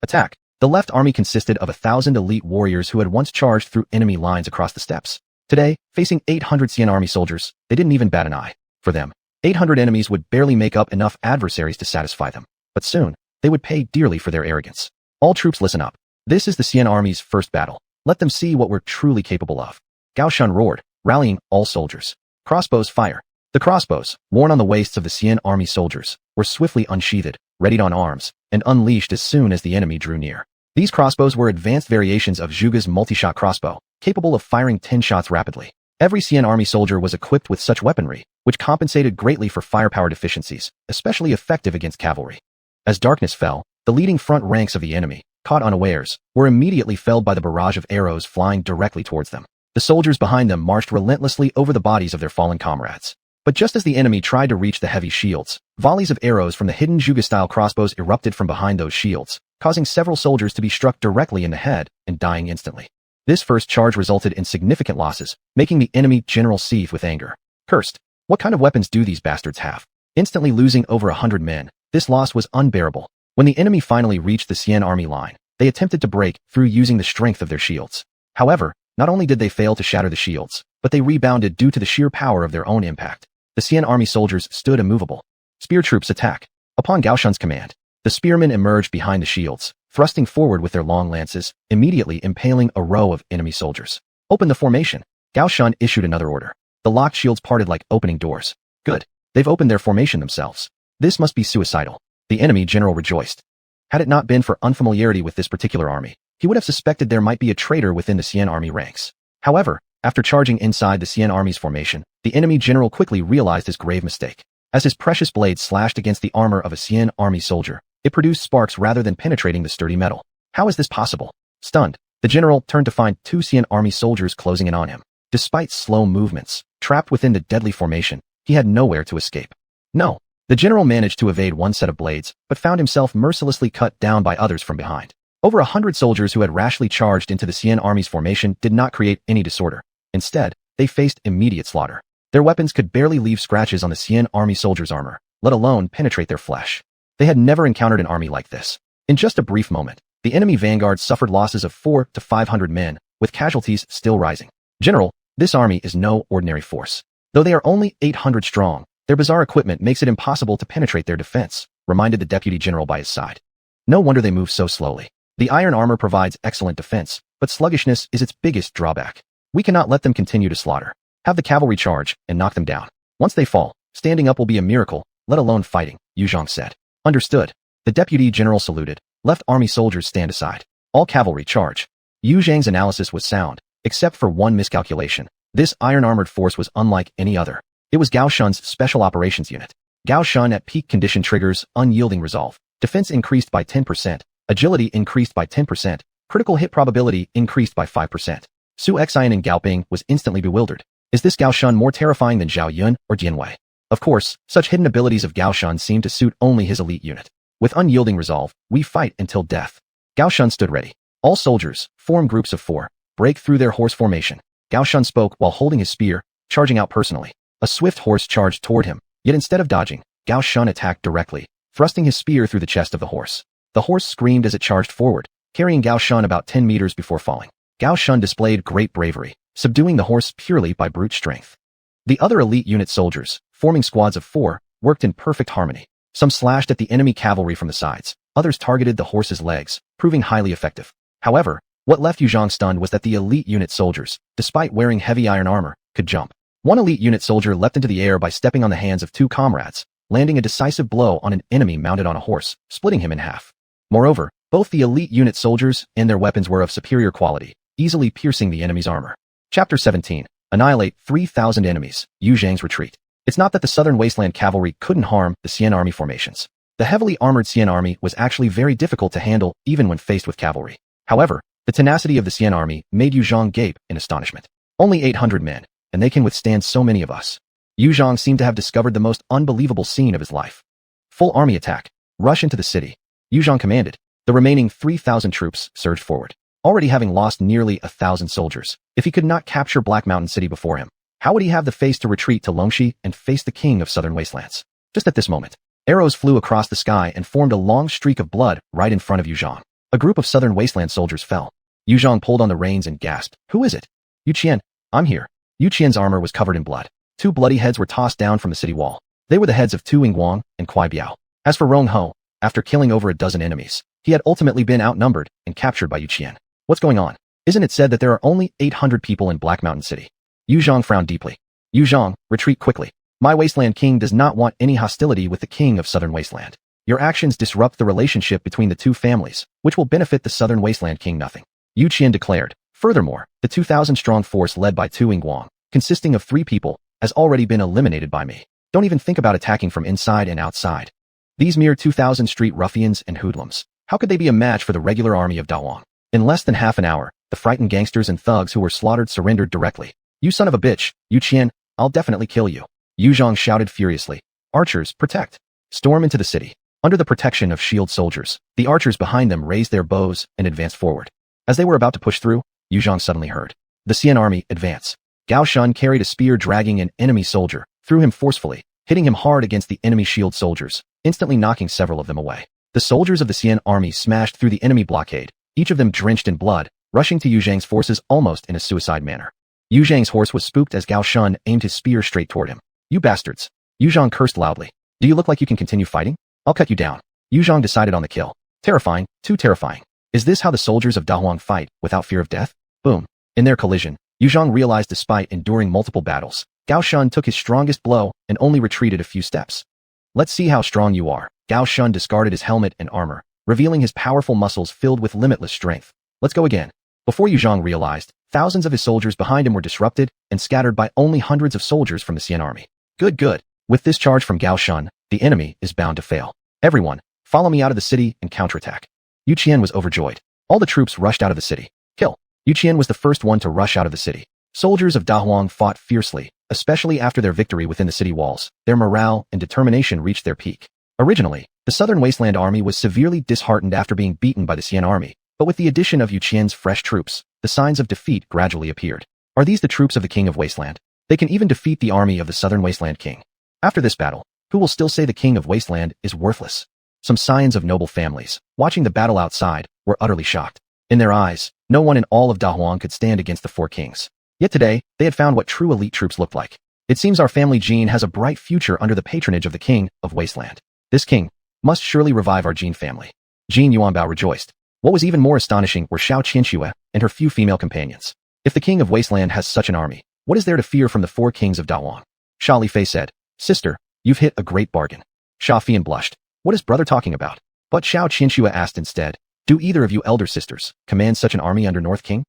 Attack. The Left Army consisted of 1,000 elite warriors who had once charged through enemy lines across the steppes. Today, facing 800 Xian army soldiers, they didn't even bat an eye. For them, 800 enemies would barely make up enough adversaries to satisfy them. But soon, they would pay dearly for their arrogance. All troops listen up. This is the Xian army's first battle. Let them see what we're truly capable of. Gao Shun roared, rallying all soldiers. Crossbows fire. The crossbows, worn on the waists of the Xian army soldiers, were swiftly unsheathed, readied on arms, and unleashed as soon as the enemy drew near. These crossbows were advanced variations of Zhuge's multi-shot crossbow, capable of firing 10 shots rapidly. Every Xian army soldier was equipped with such weaponry, which compensated greatly for firepower deficiencies, especially effective against cavalry. As darkness fell, the leading front ranks of the enemy, caught unawares, were immediately felled by the barrage of arrows flying directly towards them. The soldiers behind them marched relentlessly over the bodies of their fallen comrades. But just as the enemy tried to reach the heavy shields, volleys of arrows from the hidden Zhuge-style crossbows erupted from behind those shields, causing several soldiers to be struck directly in the head and dying instantly. This first charge resulted in significant losses, making the enemy general seethe with anger. Cursed! What kind of weapons do these bastards have? Instantly losing over 100 men, this loss was unbearable. When the enemy finally reached the Xian army line, they attempted to break through using the strength of their shields. However, not only did they fail to shatter the shields, but they rebounded due to the sheer power of their own impact. The Xian army soldiers stood immovable. Spear troops attack. Upon Gao Shun's command, the spearmen emerged behind the shields, thrusting forward with their long lances, immediately impaling a row of enemy soldiers. Open the formation. Gao Shun issued another order. The locked shields parted like opening doors. Good. They've opened their formation themselves. This must be suicidal. The enemy general rejoiced. Had it not been for unfamiliarity with this particular army, he would have suspected there might be a traitor within the Xian army ranks. However, after charging inside the Xian army's formation, the enemy general quickly realized his grave mistake. As his precious blade slashed against the armor of a Xian army soldier, it produced sparks rather than penetrating the sturdy metal. How is this possible? Stunned, the general turned to find 2 Xian army soldiers closing in on him. Despite slow movements, trapped within the deadly formation, he had nowhere to escape. No. The general managed to evade one set of blades, but found himself mercilessly cut down by others from behind. Over 100 soldiers who had rashly charged into the Xian army's formation did not create any disorder. Instead, they faced immediate slaughter. Their weapons could barely leave scratches on the Xian army soldiers' armor, let alone penetrate their flesh. They had never encountered an army like this. In just a brief moment, the enemy vanguard suffered losses of 400 to 500 men, with casualties still rising. General, this army is no ordinary force. Though they are only 800 strong, their bizarre equipment makes it impossible to penetrate their defense, reminded the deputy general by his side. No wonder they move so slowly. The iron armor provides excellent defense, but sluggishness is its biggest drawback. We cannot let them continue to slaughter. Have the cavalry charge and knock them down. Once they fall, standing up will be a miracle, let alone fighting, Yu Zhang said. Understood. The deputy general saluted. Left army soldiers stand aside. All cavalry charge. Yu Zhang's analysis was sound, except for one miscalculation. This iron-armored force was unlike any other. It was Gao Shun's Special Operations Unit. Gao Shun at peak condition triggers unyielding resolve. Defense increased by 10%. Agility increased by 10%. Critical hit probability increased by 5%. Su Xian and Gao Ping was instantly bewildered. Is this Gao Shun more terrifying than Zhao Yun or Jian Wei? Of course, such hidden abilities of Gao Shun seemed to suit only his elite unit. With unyielding resolve, we fight until death. Gao Shun stood ready. All soldiers, form groups of 4. Break through their horse formation. Gao Shun spoke while holding his spear, charging out personally. A swift horse charged toward him, yet instead of dodging, Gao Shun attacked directly, thrusting his spear through the chest of the horse. The horse screamed as it charged forward, carrying Gao Shun about 10 meters before falling. Gao Shun displayed great bravery, subduing the horse purely by brute strength. The other elite unit soldiers, forming squads of 4, worked in perfect harmony. Some slashed at the enemy cavalry from the sides, others targeted the horse's legs, proving highly effective. However, what left Yu Zhang stunned was that the elite unit soldiers, despite wearing heavy iron armor, could jump. One elite unit soldier leapt into the air by stepping on the hands of 2 comrades, landing a decisive blow on an enemy mounted on a horse, splitting him in half. Moreover, both the elite unit soldiers and their weapons were of superior quality, easily piercing the enemy's armor. Chapter 17. Annihilate 3,000 enemies. Yu Zhang's retreat. It's not that the southern Wasteland cavalry couldn't harm the Xian army formations. The heavily armored Xian army was actually very difficult to handle even when faced with cavalry. However, the tenacity of the Xian army made Yu Zhang gape in astonishment. Only 800 men, and they can withstand so many of us. Yu Zhang seemed to have discovered the most unbelievable scene of his life. Full army attack. Rush into the city. Yu Zhang commanded. The remaining 3,000 troops surged forward, already having lost nearly 1,000 soldiers. If he could not capture Black Mountain City before him, how would he have the face to retreat to Longxi and face the king of southern wastelands? Just at this moment, arrows flew across the sky and formed a long streak of blood right in front of Yu Zhang. A group of southern wasteland soldiers fell. Yu Zhang pulled on the reins and gasped. Who is it? Yu Qian. I'm here. Yu Qian's armor was covered in blood. 2 bloody heads were tossed down from the city wall. They were the heads of Tu Yingguang and Kuai Biao. As for Rong Ho, after killing over a dozen enemies, he had ultimately been outnumbered and captured by Yu Qian. What's going on? Isn't it said that there are only 800 people in Black Mountain City? Yu Zhang frowned deeply. Yu Zhang, retreat quickly. My Wasteland King does not want any hostility with the King of Southern Wasteland. Your actions disrupt the relationship between the 2 families, which will benefit the Southern Wasteland King nothing. Yu Qian declared. Furthermore, the 2,000-strong force led by Tu Yingguang, consisting of 3 people, has already been eliminated by me. Don't even think about attacking from inside and outside. These mere 2,000 street ruffians and hoodlums, how could they be a match for the regular army of Dawang? In less than half an hour, the frightened gangsters and thugs who were slaughtered surrendered directly. You son of a bitch, Yu Qian, I'll definitely kill you. Yu Zhang shouted furiously. Archers, protect. Storm into the city. Under the protection of shield soldiers, the archers behind them raised their bows and advanced forward. As they were about to push through, Yu Zhang suddenly heard the Xian army advance. Gao Shun carried a spear dragging an enemy soldier, threw him forcefully, hitting him hard against the enemy shield soldiers, instantly knocking several of them away. The soldiers of the Xian army smashed through the enemy blockade, each of them drenched in blood, rushing to Yu Zhang's forces almost in a suicide manner. Yu Zhang's horse was spooked as Gao Shun aimed his spear straight toward him. You bastards! Yu Zhang cursed loudly. Do you look like you can continue fighting? I'll cut you down. Yu Zhang decided on the kill. Terrifying, too terrifying. Is this how the soldiers of Dahuang fight, without fear of death? Boom. In their collision, Yu Zhang realized despite enduring multiple battles, Gao Shun took his strongest blow and only retreated a few steps. Let's see how strong you are. Gao Shun discarded his helmet and armor, revealing his powerful muscles filled with limitless strength. Let's go again. Before Yu Zhang realized, thousands of his soldiers behind him were disrupted and scattered by only hundreds of soldiers from the Xian army. Good. With this charge from Gao Shun, the enemy is bound to fail. Everyone, follow me out of the city and counterattack. Yu Qian was overjoyed. All the troops rushed out of the city. Kill. Yu Qian was the first one to rush out of the city. Soldiers of Dahuang fought fiercely, especially after their victory within the city walls. Their morale and determination reached their peak. Originally, the southern Wasteland army was severely disheartened after being beaten by the Xian army, but with the addition of Yu Qian's fresh troops, the signs of defeat gradually appeared. Are these the troops of the king of Wasteland? They can even defeat the army of the southern Wasteland king. After this battle, who will still say the king of Wasteland is worthless? Some scions of noble families, watching the battle outside, were utterly shocked. In their eyes, no one in all of Dahuang could stand against the four kings. Yet today, they had found what true elite troops looked like. It seems our family Jin has a bright future under the patronage of the king of Wasteland. This king must surely revive our Jin family. Jin Yuanbao rejoiced. What was even more astonishing were Xiao Qianxue and her few female companions. If the king of Wasteland has such an army, what is there to fear from the four kings of Dahuang? Sha Lifei said, Sister, you've hit a great bargain. Sha Fian blushed. What is brother talking about? But Xiao Qianxue asked instead, do either of you elder sisters command such an army under North King?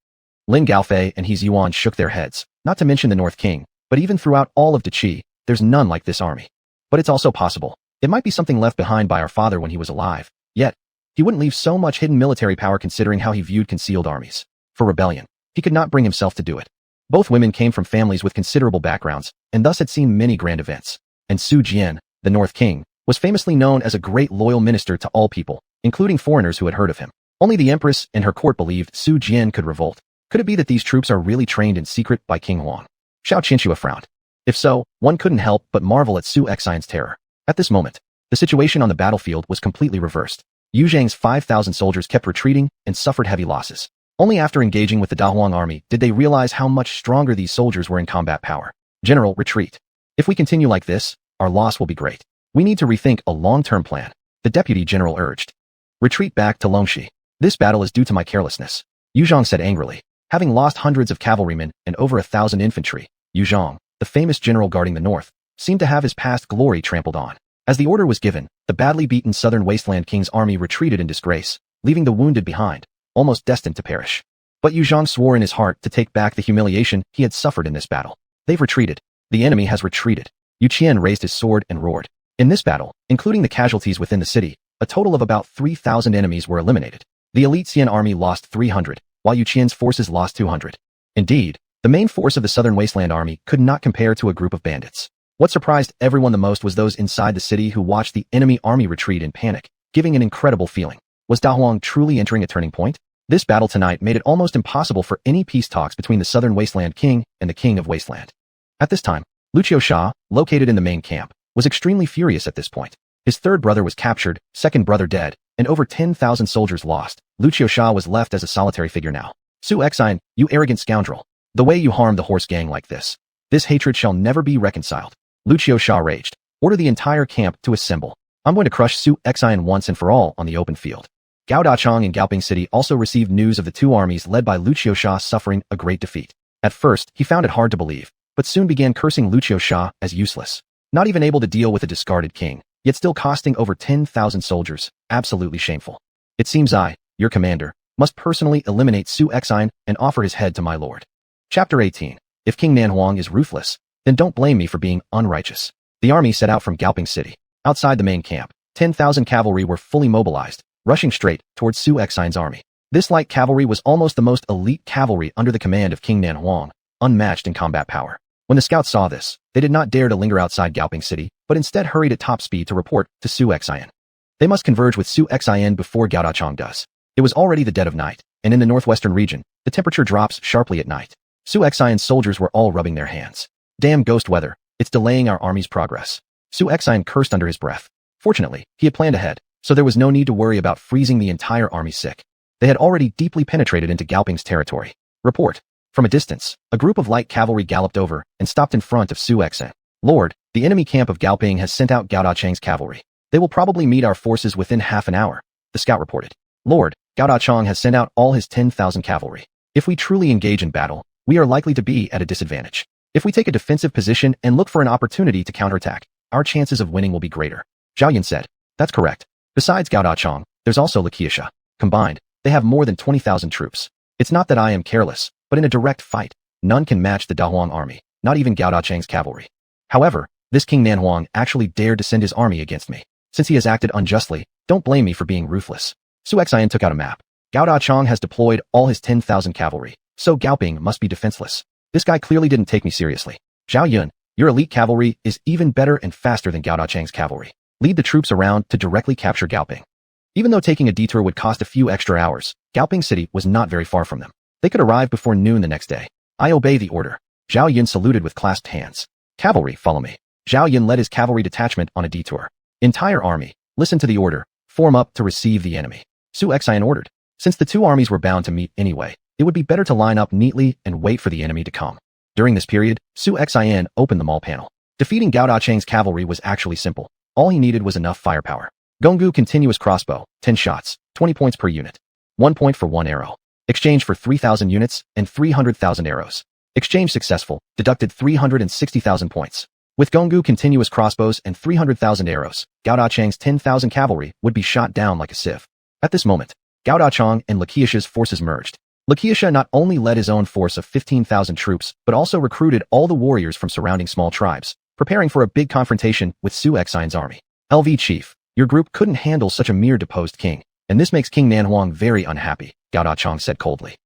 Lin Gaofei and He Yuan shook their heads, not to mention the North King, but even throughout all of Deqi, there's none like this army. But it's also possible. It might be something left behind by our father when he was alive. Yet, he wouldn't leave so much hidden military power considering how he viewed concealed armies. For rebellion, he could not bring himself to do it. Both women came from families with considerable backgrounds, and thus had seen many grand events. And Su Jian, the North King, was famously known as a great loyal minister to all people, including foreigners who had heard of him. Only the Empress and her court believed Su Jian could revolt. Could it be that these troops are really trained in secret by King Huang? Xiao Qianxue frowned. If so, one couldn't help but marvel at Su Xian's terror. At this moment, the situation on the battlefield was completely reversed. Yu Zhang's 5,000 soldiers kept retreating and suffered heavy losses. Only after engaging with the Dahuang army did they realize how much stronger these soldiers were in combat power. General, retreat. If we continue like this, our loss will be great. We need to rethink a long-term plan, the deputy general urged. Retreat back to Longxi. This battle is due to my carelessness, Yu Zhang said angrily. Having lost hundreds of cavalrymen and over 1,000 infantry, Yu Zhang, the famous general guarding the north, seemed to have his past glory trampled on. As the order was given, the badly beaten southern Wasteland king's army retreated in disgrace, leaving the wounded behind, almost destined to perish. But Yu Zhang swore in his heart to take back the humiliation he had suffered in this battle. They've retreated. The enemy has retreated. Yu Qian raised his sword and roared. In this battle, including the casualties within the city, a total of about 3,000 enemies were eliminated. The elite Xian army lost 300, while Yu Qian's forces lost 200. Indeed, the main force of the southern Wasteland army could not compare to a group of bandits. What surprised everyone the most was those inside the city who watched the enemy army retreat in panic, giving an incredible feeling. Was Dahuang truly entering a turning point? This battle tonight made it almost impossible for any peace talks between the southern Wasteland king and the king of Wasteland. At this time, Luqiu Sha, located in the main camp, was extremely furious at this point. His third brother was captured, second brother dead, and over 10,000 soldiers lost. Luqiu Sha was left as a solitary figure now. Su Xian, you arrogant scoundrel. The way you harmed the horse gang like this. This hatred shall never be reconciled. Luqiu Sha raged. Order the entire camp to assemble. I'm going to crush Su Xian once and for all on the open field. Gao Dachang and Gaoping City also received news of the two armies led by Luqiu Sha suffering a great defeat. At first, he found it hard to believe, but soon began cursing Luqiu Sha as useless. Not even able to deal with a discarded king, yet still costing over 10,000 soldiers. Absolutely shameful. It seems I, your commander, must personally eliminate Su Xian and offer his head to my lord. Chapter 18. If King Nanhuang is ruthless, then don't blame me for being unrighteous. The army set out from Gaoping City. Outside the main camp, 10,000 cavalry were fully mobilized, rushing straight towards Su Xian's army. This light cavalry was almost the most elite cavalry under the command of King Nanhuang, unmatched in combat power. When the scouts saw this, they did not dare to linger outside Gaoping City, but instead hurried at top speed to report to Su Xian. They must converge with Su Xian before Gao Dachang does. It was already the dead of night, and in the northwestern region, the temperature drops sharply at night. Su Xian's soldiers were all rubbing their hands. Damn ghost weather, it's delaying our army's progress. Su Xian cursed under his breath. Fortunately, he had planned ahead, so there was no need to worry about freezing the entire army sick. They had already deeply penetrated into Gaoping's territory. Report. From a distance, a group of light cavalry galloped over and stopped in front of Su Exan. Lord, the enemy camp of Gaoping has sent out Gao Dacheng's cavalry. They will probably meet our forces within half an hour, the scout reported. Lord, Gao Dacheng has sent out all his 10,000 cavalry. If we truly engage in battle, we are likely to be at a disadvantage. If we take a defensive position and look for an opportunity to counterattack, our chances of winning will be greater. Zhao Yun said. That's correct. Besides Gao Dacheng, there's also Laqiusha. Combined, they have more than 20,000 troops. It's not that I am careless, but in a direct fight, none can match the Dahuang army, not even Gao Dacheng's cavalry. However, this King Nanhuang actually dared to send his army against me. Since he has acted unjustly, don't blame me for being ruthless. Su Exan took out a map. Gao Dacheng has deployed all his 10,000 cavalry, so Gaoping must be defenseless. This guy clearly didn't take me seriously. Zhao Yun, your elite cavalry is even better and faster than Gao Dacheng's cavalry. Lead the troops around to directly capture Gaoping. Even though taking a detour would cost a few extra hours, Gaoping City was not very far from them. They could arrive before noon the next day. I obey the order. Zhao Yun saluted with clasped hands. Cavalry, follow me. Zhao Yun led his cavalry detachment on a detour. Entire army, listen to the order, form up to receive the enemy. Su Exan ordered. Since the two armies were bound to meet anyway, it would be better to line up neatly and wait for the enemy to come. During this period, Su Exan opened the mall panel. Defeating Gao Dacheng's cavalry was actually simple. All he needed was enough firepower. Gonggu continuous crossbow, 10 shots, 20 points per unit. 1 point for 1 arrow. Exchange for 3,000 units and 300,000 arrows. Exchange successful, deducted 360,000 points. With Gonggu continuous crossbows and 300,000 arrows, Gao Dacheng's 10,000 cavalry would be shot down like a sieve. At this moment, Gao Dacheng and Laqiusha's forces merged. Laqiusha not only led his own force of 15,000 troops, but also recruited all the warriors from surrounding small tribes, preparing for a big confrontation with Su Exan's army. LV Chief, your group couldn't handle such a mere deposed king, and this makes King Nanhuang very unhappy, Gao Dacheng said coldly.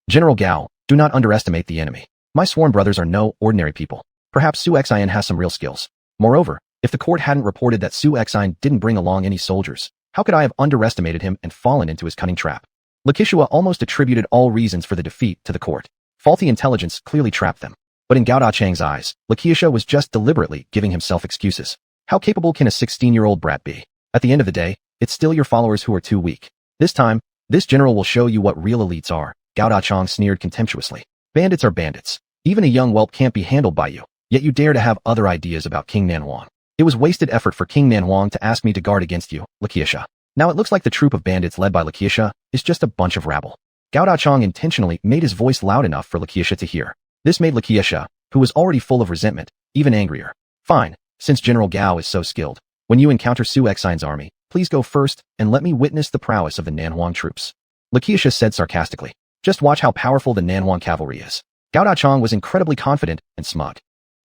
General Gao, do not underestimate the enemy. My sworn brothers are no ordinary people. Perhaps Su Exan has some real skills. Moreover, if the court hadn't reported that Su Exan didn't bring along any soldiers, how could I have underestimated him and fallen into his cunning trap? Laqiusha almost attributed all reasons for the defeat to the court. Faulty intelligence clearly trapped them. But in Gao Dacheng's eyes, Laqiusha was just deliberately giving himself excuses. How capable can a 16-year-old brat be? At the end of the day, it's still your followers who are too weak. This time, this general will show you what real elites are, Gao Dacheng sneered contemptuously. Bandits are bandits. Even a young whelp can't be handled by you. Yet you dare to have other ideas about King Nanhuang. It was wasted effort for King Nanhuang to ask me to guard against you, Laqiusha. Now it looks like the troop of bandits led by Laqiusha is just a bunch of rabble. Gao Dacheng intentionally made his voice loud enough for Laqiusha to hear. This made Laqiusha, who was already full of resentment, even angrier. Fine, since General Gao is so skilled. When you encounter Su Exan's army, please go first and let me witness the prowess of the Nanhuang troops. Laqiusha said sarcastically. Just watch how powerful the Nanhuang cavalry is. Gao Dacheng was incredibly confident and smug.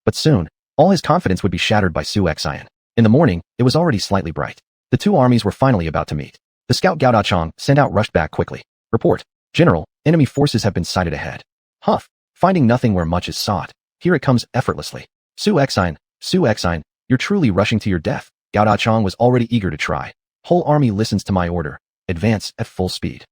But soon, all his confidence would be shattered by Su Exan. In the morning, it was already slightly bright. The two armies were finally about to meet. The scout Gao Dacheng sent out rushed back quickly. Report. General, enemy forces have been sighted ahead. Huff. Finding nothing where much is sought. Here it comes effortlessly. Su Exan, you're truly rushing to your death. Gao Dacheng was already eager to try. Whole army listens to my order. Advance at full speed.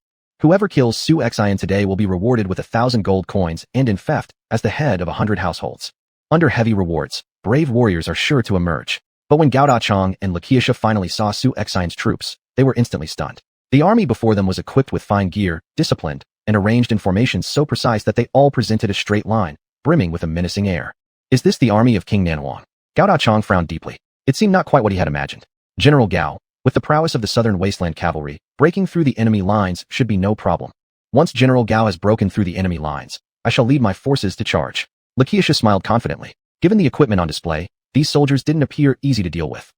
Whoever kills Su Exan today will be rewarded with 1,000 gold coins and in theft as the head of 100 households. Under heavy rewards, brave warriors are sure to emerge. But when Gao Dacheng and Laqiusha finally saw Su Exan's troops, they were instantly stunned. The army before them was equipped with fine gear, disciplined, and arranged in formations so precise that they all presented a straight line, brimming with a menacing air. Is this the army of King Nanhuang? Gao Dacheng frowned deeply. It seemed not quite what he had imagined. General Gao, with the prowess of the southern Wasteland cavalry, breaking through the enemy lines should be no problem. Once General Gao has broken through the enemy lines, I shall lead my forces to charge. Laqiusha smiled confidently. Given the equipment on display, these soldiers didn't appear easy to deal with.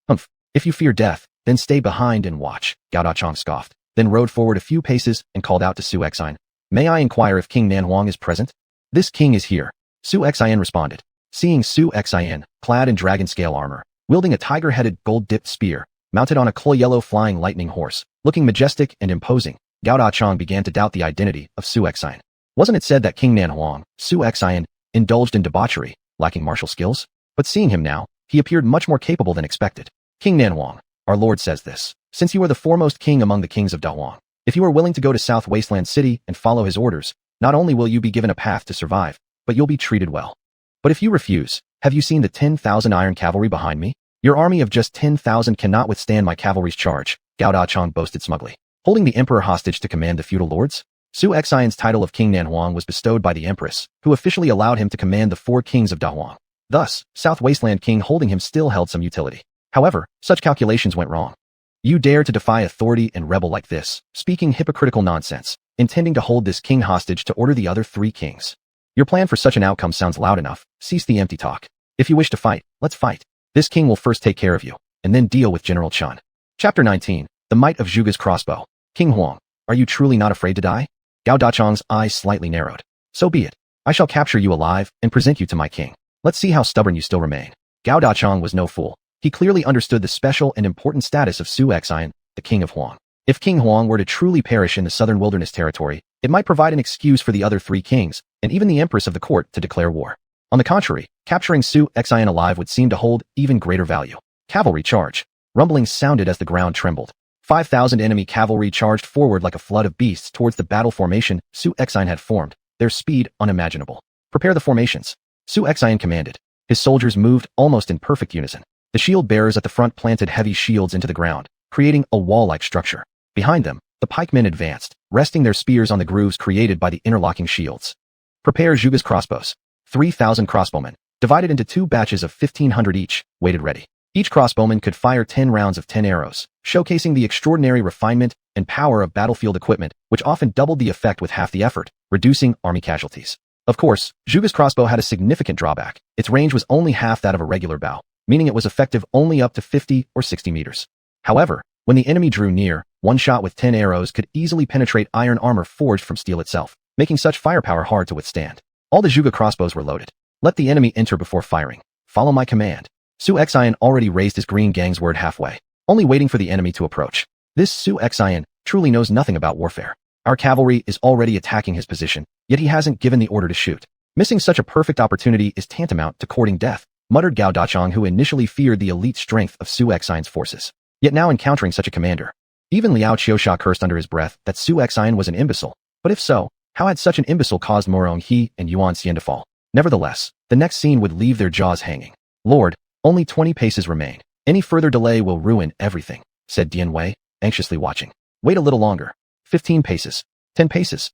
Humph. If you fear death, then stay behind and watch, Gao Dacheng scoffed, then rode forward a few paces and called out to Su Exan. May I inquire if King Nanhuang is present? This king is here. Su Exan responded. Seeing Su Exan, clad in dragon scale armor, wielding a tiger-headed gold-dipped spear, mounted on a coal yellow flying lightning horse, looking majestic and imposing, Gao Dacheng began to doubt the identity of Su Exan. Wasn't it said that King Nanhuang, Su Exan, indulged in debauchery, lacking martial skills? But seeing him now, he appeared much more capable than expected. King Nanhuang, our lord says this. Since you are the foremost king among the kings of Dahuang, if you are willing to go to South Wasteland City and follow his orders, not only will you be given a path to survive, but you'll be treated well. But if you refuse, have you seen the 10,000 iron cavalry behind me? Your army of just 10,000 cannot withstand my cavalry's charge, Gao Dacheng boasted smugly. holding the emperor hostage to command the feudal lords? Su Xian's title of King Nanhuang was bestowed by the Empress, who officially allowed him to command the 4 kings of Dahuang. Thus, South Wasteland king holding him still held some utility. However, such calculations went wrong. You dare to defy authority and rebel like this, speaking hypocritical nonsense, intending to hold this king hostage to order the other 3 kings. Your plan for such an outcome sounds loud enough. Cease the empty talk. If you wish to fight, let's fight. This king will first take care of you, and then deal with General Chen. Chapter 19. The Might of Zhuge's Crossbow. King Huang, are you truly not afraid to die? Gao Dachang's eyes slightly narrowed. So be it. I shall capture you alive and present you to my king. Let's see how stubborn you still remain. Gao Dachang was no fool. He clearly understood the special and important status of Su Xian, the king of Huang. If King Huang were to truly perish in the southern wilderness territory, it might provide an excuse for the other 3 kings, and even the empress of the court, to declare war. On the contrary, capturing Su Xian alive would seem to hold even greater value. Cavalry charge. Rumblings sounded as the ground trembled. 5,000 enemy cavalry charged forward like a flood of beasts towards the battle formation Su Xian had formed, their speed unimaginable. Prepare the formations. Su Xian commanded. His soldiers moved almost in perfect unison. The shield bearers at the front planted heavy shields into the ground, creating a wall-like structure. Behind them, the pikemen advanced, resting their spears on the grooves created by the interlocking shields. Prepare Zhuge's crossbows. 3,000 crossbowmen, divided into 2 batches of 1,500 each, waited ready. Each crossbowman could fire 10 rounds of 10 arrows, showcasing the extraordinary refinement and power of battlefield equipment, which often doubled the effect with half the effort, reducing army casualties. Of course, Zhuge's crossbow had a significant drawback. Its range was only half that of a regular bow, meaning it was effective only up to 50 or 60 meters. However, when the enemy drew near, one shot with 10 arrows could easily penetrate iron armor forged from steel itself, making such firepower hard to withstand. All the Zhuge crossbows were loaded. Let the enemy enter before firing. Follow my command. Su Xian already raised his green gangsword halfway, only waiting for the enemy to approach. This Su Xian truly knows nothing about warfare. Our cavalry is already attacking his position, yet he hasn't given the order to shoot. Missing such a perfect opportunity is tantamount to courting death, muttered Gao Dachang, who initially feared the elite strength of Su Xian's forces, yet now encountering such a commander. Even Liao Qiusha cursed under his breath that Su Xian was an imbecile, but if so, how had such an imbecile caused Morong He and Yuan Xian to fall? Nevertheless, the next scene would leave their jaws hanging. Lord, only 20 paces remain. Any further delay will ruin everything, said Dian Wei, anxiously watching. Wait a little longer. 15 paces. 10 paces.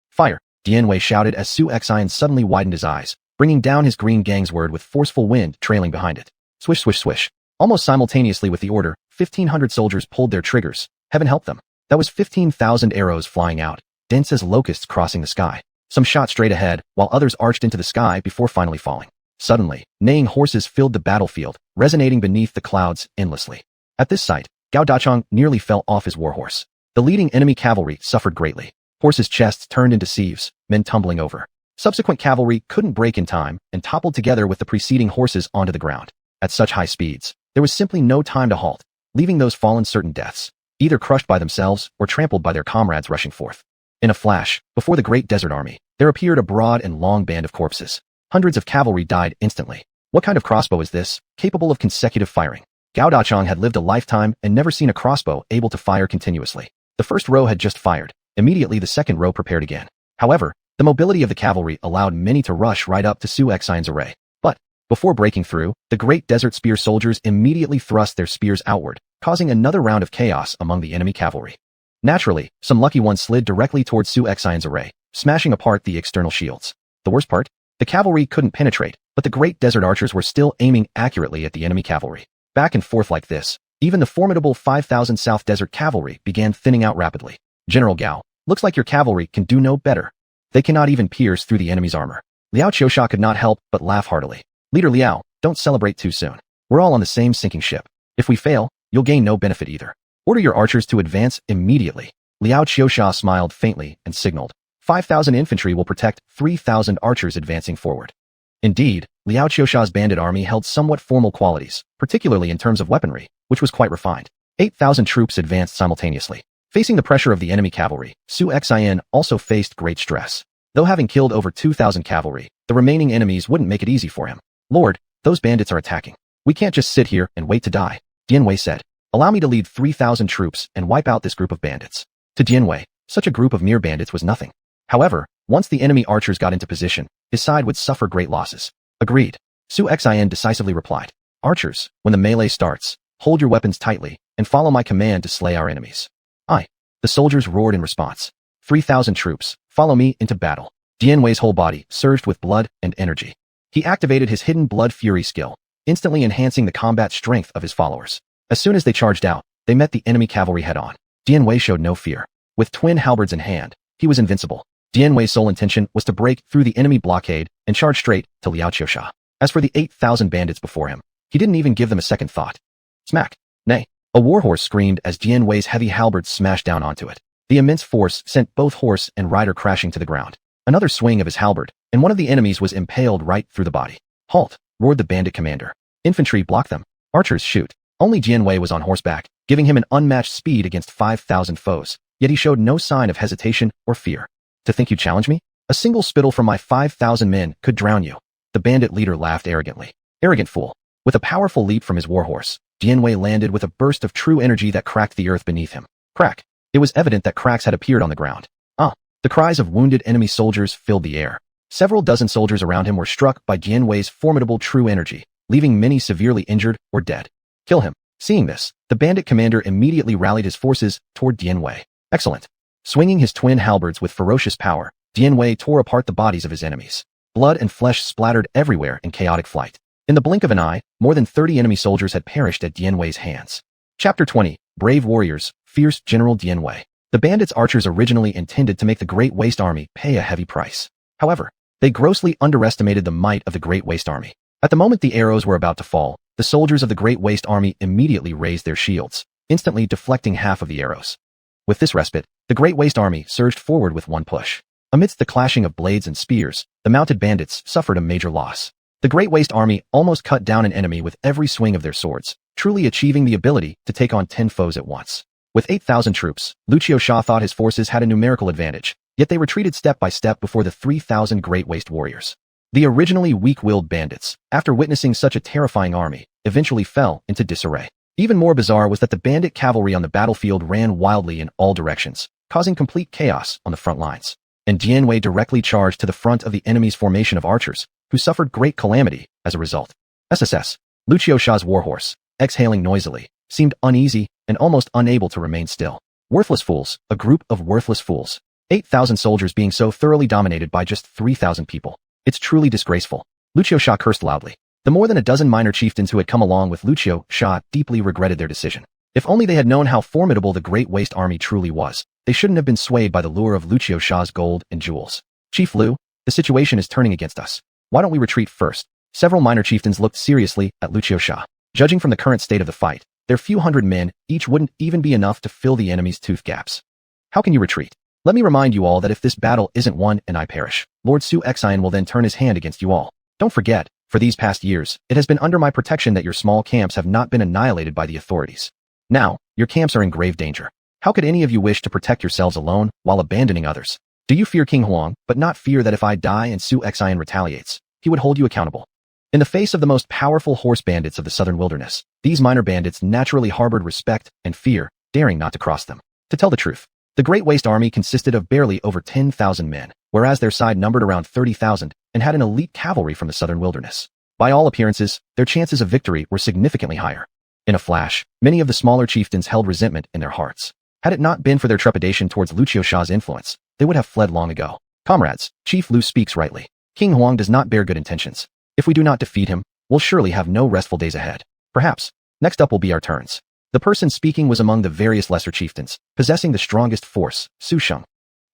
Fire, Dian Wei shouted as Su Xian suddenly widened his eyes, bringing down his green gangsword with forceful wind trailing behind it. Swish, swish, swish. Almost simultaneously with the order, 1,500 soldiers pulled their triggers. Heaven help them. That was 15,000 arrows flying out, dense as locusts crossing the sky. Some shot straight ahead, while others arched into the sky before finally falling. Suddenly, neighing horses filled the battlefield, resonating beneath the clouds endlessly. At this sight, Gao Dachang nearly fell off his warhorse. The leading enemy cavalry suffered greatly. Horses' chests turned into sieves, men tumbling over. Subsequent cavalry couldn't break in time and toppled together with the preceding horses onto the ground. At such high speeds, there was simply no time to halt, leaving those fallen certain deaths, either crushed by themselves or trampled by their comrades rushing forth. In a flash, before the great desert army, there appeared a broad and long band of corpses. Hundreds of cavalry died instantly. What kind of crossbow is this, capable of consecutive firing? Gao Dachang had lived a lifetime and never seen a crossbow able to fire continuously. The first row had just fired. Immediately the second row prepared again. However, the mobility of the cavalry allowed many to rush right up to Su Xian's array. But, before breaking through, the great desert spear soldiers immediately thrust their spears outward, causing another round of chaos among the enemy cavalry. Naturally, some lucky ones slid directly towards Su Xian's array, smashing apart the external shields. The worst part? The cavalry couldn't penetrate, but the great desert archers were still aiming accurately at the enemy cavalry. Back and forth like this, even the formidable 5,000 South Desert cavalry began thinning out rapidly. General Gao, looks like your cavalry can do no better. They cannot even pierce through the enemy's armor. Liao Qiusha could not help but laugh heartily. Leader Liao, don't celebrate too soon. We're all on the same sinking ship. If we fail, you'll gain no benefit either. Order your archers to advance immediately. Liao Qiusha smiled faintly and signaled. 5,000 infantry will protect 3,000 archers advancing forward. Indeed, Liao Qiusha's bandit army held somewhat formal qualities, particularly in terms of weaponry, which was quite refined. 8,000 troops advanced simultaneously. Facing the pressure of the enemy cavalry, Su Xian also faced great stress. Though having killed over 2,000 cavalry, the remaining enemies wouldn't make it easy for him. Lord, those bandits are attacking. We can't just sit here and wait to die, Dian Wei said. Allow me to lead 3,000 troops and wipe out this group of bandits. To Dian Wei, such a group of mere bandits was nothing. However, once the enemy archers got into position, his side would suffer great losses. Agreed. Su Xian decisively replied. Archers, when the melee starts, hold your weapons tightly and follow my command to slay our enemies. Aye. The soldiers roared in response. 3,000 troops, follow me into battle. Dian Wei's whole body surged with blood and energy. He activated his hidden blood fury skill, instantly enhancing the combat strength of his followers. As soon as they charged out, they met the enemy cavalry head-on. Dian Wei showed no fear. With twin halberds in hand, he was invincible. Dian Wei's sole intention was to break through the enemy blockade and charge straight to Liao Qiusha. As for the 8,000 bandits before him, he didn't even give them a second thought. Smack! Nay! A warhorse screamed as Dian Wei's heavy halberd smashed down onto it. The immense force sent both horse and rider crashing to the ground. Another swing of his halberd, and one of the enemies was impaled right through the body. Halt! Roared the bandit commander. Infantry, block them. Archers, shoot. Only Dian Wei was on horseback, giving him an unmatched speed against 5,000 foes, yet he showed no sign of hesitation or fear. To think you challenge me? A single spittle from my 5,000 men could drown you. The bandit leader laughed arrogantly. Arrogant fool. With a powerful leap from his warhorse, Dian Wei landed with a burst of true energy that cracked the earth beneath him. Crack. It was evident that cracks had appeared on the ground. The cries of wounded enemy soldiers filled the air. Several dozen soldiers around him were struck by Dian Wei's formidable true energy, leaving many severely injured or dead. Kill him. Seeing this, the bandit commander immediately rallied his forces toward Dian Wei. Excellent. Swinging his twin halberds with ferocious power, Dian Wei tore apart the bodies of his enemies. Blood and flesh splattered everywhere in chaotic flight. In the blink of an eye, more than 30 enemy soldiers had perished at Dian Wei's hands. Chapter 20. Brave Warriors, Fierce General Dian Wei. The bandits' archers originally intended to make the Great Waste Army pay a heavy price. However, they grossly underestimated the might of the Great Waste Army. At the moment the arrows were about to fall, the soldiers of the Great Waste Army immediately raised their shields, instantly deflecting half of the arrows. With this respite, the Great Waste Army surged forward with one push. Amidst the clashing of blades and spears, the mounted bandits suffered a major loss. The Great Waste Army almost cut down an enemy with every swing of their swords, truly achieving the ability to take on 10 foes at once. With 8,000 troops, Liao Qiusha thought his forces had a numerical advantage, yet they retreated step by step before the 3,000 Great Waste warriors. The originally weak-willed bandits, after witnessing such a terrifying army, eventually fell into disarray. Even more bizarre was that the bandit cavalry on the battlefield ran wildly in all directions, causing complete chaos on the front lines. And Dian Wei directly charged to the front of the enemy's formation of archers, who suffered great calamity as a result. SSS. Liao Qiusha's warhorse, exhaling noisily, seemed uneasy and almost unable to remain still. Worthless fools, a group of worthless fools. 8,000 soldiers being so thoroughly dominated by just 3,000 people. It's truly disgraceful. Liao Qiusha cursed loudly. The more than a dozen minor chieftains who had come along with Liao Qiusha deeply regretted their decision. If only they had known how formidable the Great Waste Army truly was, they shouldn't have been swayed by the lure of Liao Qiusha's gold and jewels. Chief Liu, the situation is turning against us. Why don't we retreat first? Several minor chieftains looked seriously at Liao Qiusha. Judging from the current state of the fight, their few hundred men each wouldn't even be enough to fill the enemy's tooth gaps. How can you retreat? Let me remind you all that if this battle isn't won and I perish, Lord xuanhuan will then turn his hand against you all. Don't forget, for these past years, it has been under my protection that your small camps have not been annihilated by the authorities. Now, your camps are in grave danger. How could any of you wish to protect yourselves alone while abandoning others? Do you fear King Huang, but not fear that if I die and xuanhuan retaliates, he would hold you accountable? In the face of the most powerful horse bandits of the southern wilderness, these minor bandits naturally harbored respect and fear, daring not to cross them. To tell the truth, the Great Waste Army consisted of barely over 10,000 men, whereas their side numbered around 30,000 and had an elite cavalry from the southern wilderness. By all appearances, their chances of victory were significantly higher. In a flash, many of the smaller chieftains held resentment in their hearts. Had it not been for their trepidation towards Liao Qiusha's influence, they would have fled long ago. Comrades, Chief Liu speaks rightly. King Huang does not bear good intentions. If we do not defeat him, we'll surely have no restful days ahead. Perhaps, next up will be our turns. The person speaking was among the various lesser chieftains, possessing the strongest force, Su Sheng.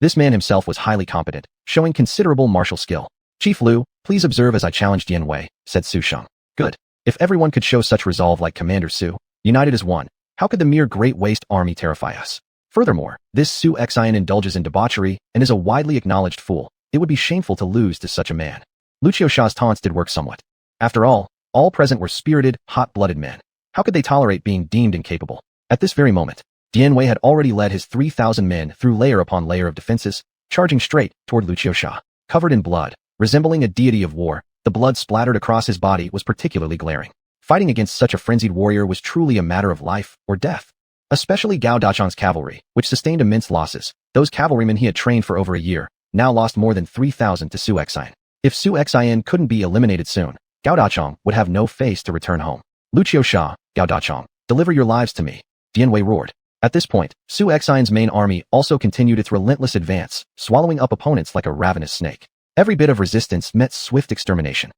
This man himself was highly competent, showing considerable martial skill. Chief Liu, please observe as I challenge Dian Wei, said Su Sheng. Good. If everyone could show such resolve like Commander Su, united as one, how could the mere Great Waste Army terrify us? Furthermore, this xuanhuan indulges in debauchery and is a widely acknowledged fool. It would be shameful to lose to such a man. Liao Qiusha's taunts did work somewhat. After all present were spirited, hot-blooded men. How could they tolerate being deemed incapable? At this very moment, Dian Wei had already led his 3,000 men through layer upon layer of defenses, charging straight toward Liao Qiusha. Covered in blood, resembling a deity of war, the blood splattered across his body was particularly glaring. Fighting against such a frenzied warrior was truly a matter of life or death. Especially Gao Dachang's cavalry, which sustained immense losses. Those cavalrymen he had trained for over a year, now lost more than 3,000 to xuanhuan. If xuanhuan couldn't be eliminated soon, Gao Dachang would have no face to return home. Liao Qiusha, Gao Dachang, deliver your lives to me, Dian Wei roared. At this point, Su Xian's main army also continued its relentless advance, swallowing up opponents like a ravenous snake. Every bit of resistance met swift extermination.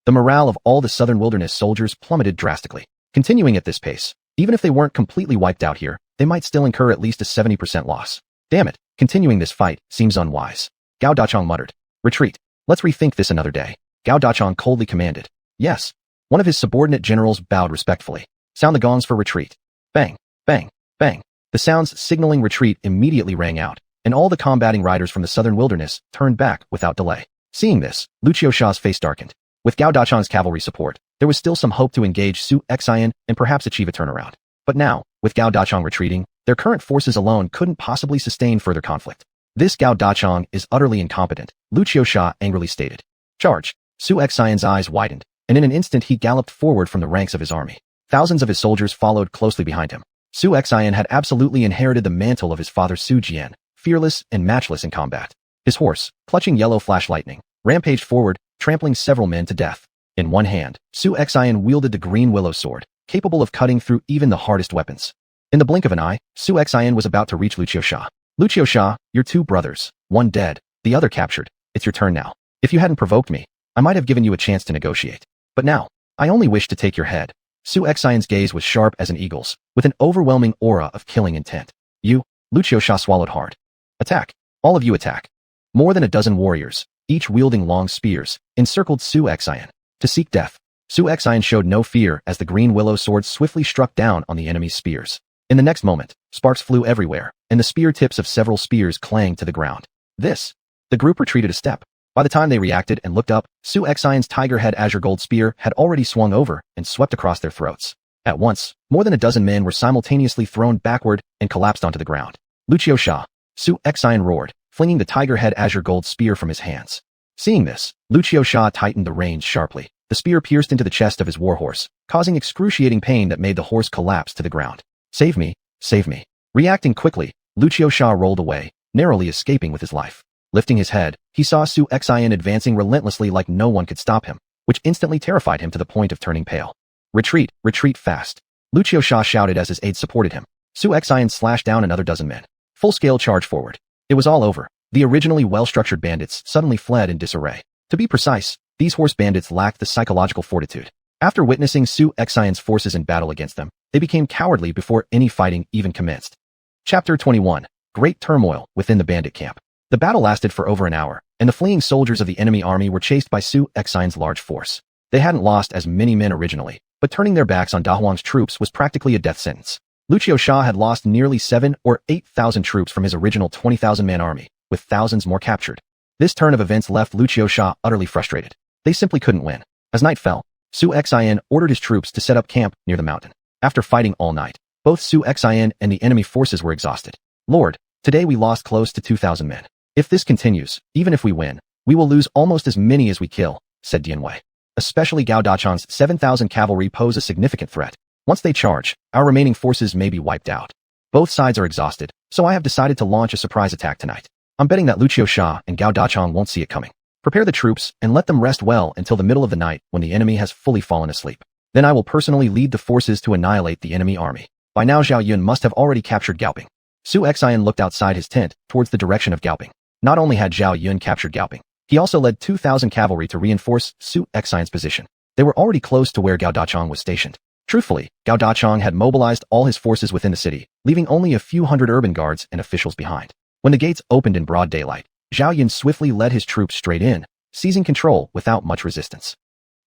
The morale of all the southern wilderness soldiers plummeted drastically. Continuing at this pace, even if they weren't completely wiped out here, they might still incur at least a 70% loss. Damn it, continuing this fight seems unwise. Gao Dachang muttered. Retreat. Let's rethink this another day. Gao Dachang coldly commanded. Yes. One of his subordinate generals bowed respectfully. Sound the gongs for retreat. Bang, bang, bang. The sounds signaling retreat immediately rang out, and all the combating riders from the southern wilderness turned back without delay. Seeing this, Lu Qiusha's face darkened. With Gao Dachang's cavalry support, there was still some hope to engage Su Xian and perhaps achieve a turnaround. But now, with Gao Dachang retreating, their current forces alone couldn't possibly sustain further conflict. This Gao Dachang is utterly incompetent, Lu Qiusha angrily stated. Charge! Su Xian's eyes widened, and in an instant he galloped forward from the ranks of his army. Thousands of his soldiers followed closely behind him. Su Xian had absolutely inherited the mantle of his father Su Jian, fearless and matchless in combat. His horse, clutching yellow flash lightning, rampaged forward, trampling several men to death. In one hand, Su Xian wielded the green willow sword, capable of cutting through even the hardest weapons. In the blink of an eye, Su Xian was about to reach Lu Qiusha. Lu Qiusha, your two brothers, one dead, the other captured. It's your turn now. If you hadn't provoked me, I might have given you a chance to negotiate. But now, I only wish to take your head. Su Xian's gaze was sharp as an eagle's, with an overwhelming aura of killing intent. You, Lu Qiusha swallowed hard. Attack. All of you attack. More than a dozen warriors, each wielding long spears, encircled Su Xian. To seek death, Su Xian showed no fear as the green willow sword swiftly struck down on the enemy's spears. In the next moment, sparks flew everywhere, and the spear tips of several spears clanged to the ground. The group retreated a step. By the time they reacted and looked up, Su Xian's tiger head azure gold spear had already swung over and swept across their throats. At once, more than a dozen men were simultaneously thrown backward and collapsed onto the ground. Lu Qiusha, Su Xian roared, flinging the tiger head azure gold spear from his hands. Seeing this, Lu Qiusha tightened the reins sharply. The spear pierced into the chest of his warhorse, causing excruciating pain that made the horse collapse to the ground. Save me, save me. Reacting quickly, Lu Qiusha rolled away, narrowly escaping with his life. Lifting his head, he saw Su Xian advancing relentlessly like no one could stop him, which instantly terrified him to the point of turning pale. Retreat, retreat fast. Lu Qiusha shouted as his aides supported him. Su Xian slashed down another dozen men. Full-scale charge forward. It was all over. The originally well-structured bandits suddenly fled in disarray. To be precise, these horse bandits lacked the psychological fortitude. After witnessing Su Xian's forces in battle against them, they became cowardly before any fighting even commenced. Chapter 21. Great Turmoil Within the Bandit Camp. The battle lasted for over an hour, and the fleeing soldiers of the enemy army were chased by Su Xian's large force. They hadn't lost as many men originally, but turning their backs on Da Huang's troops was practically a death sentence. Lu Qiusha had lost nearly 7,000 or 8,000 troops from his original 20,000-man army, with thousands more captured. This turn of events left Lu Qiusha utterly frustrated. They simply couldn't win. As night fell, Su Xian ordered his troops to set up camp near the mountain. After fighting all night, both Su Xian and the enemy forces were exhausted. Lord, today we lost close to 2,000 men. If this continues, even if we win, we will lose almost as many as we kill, said Dian Wei. Especially Gao Dachang's 7,000 cavalry pose a significant threat. Once they charge, our remaining forces may be wiped out. Both sides are exhausted, so I have decided to launch a surprise attack tonight. I'm betting that Lu Qiusha and Gao Dachang won't see it coming. Prepare the troops and let them rest well until the middle of the night when the enemy has fully fallen asleep. Then I will personally lead the forces to annihilate the enemy army. By now Zhao Yun must have already captured Gaoping. Su Xian looked outside his tent towards the direction of Gaoping. Not only had Zhao Yun captured Gaoping, he also led 2,000 cavalry to reinforce Su Xian's position. They were already close to where Gao Dachang was stationed. Truthfully, Gao Dachang had mobilized all his forces within the city, leaving only a few hundred urban guards and officials behind. When the gates opened in broad daylight, Zhao Yun swiftly led his troops straight in, seizing control without much resistance.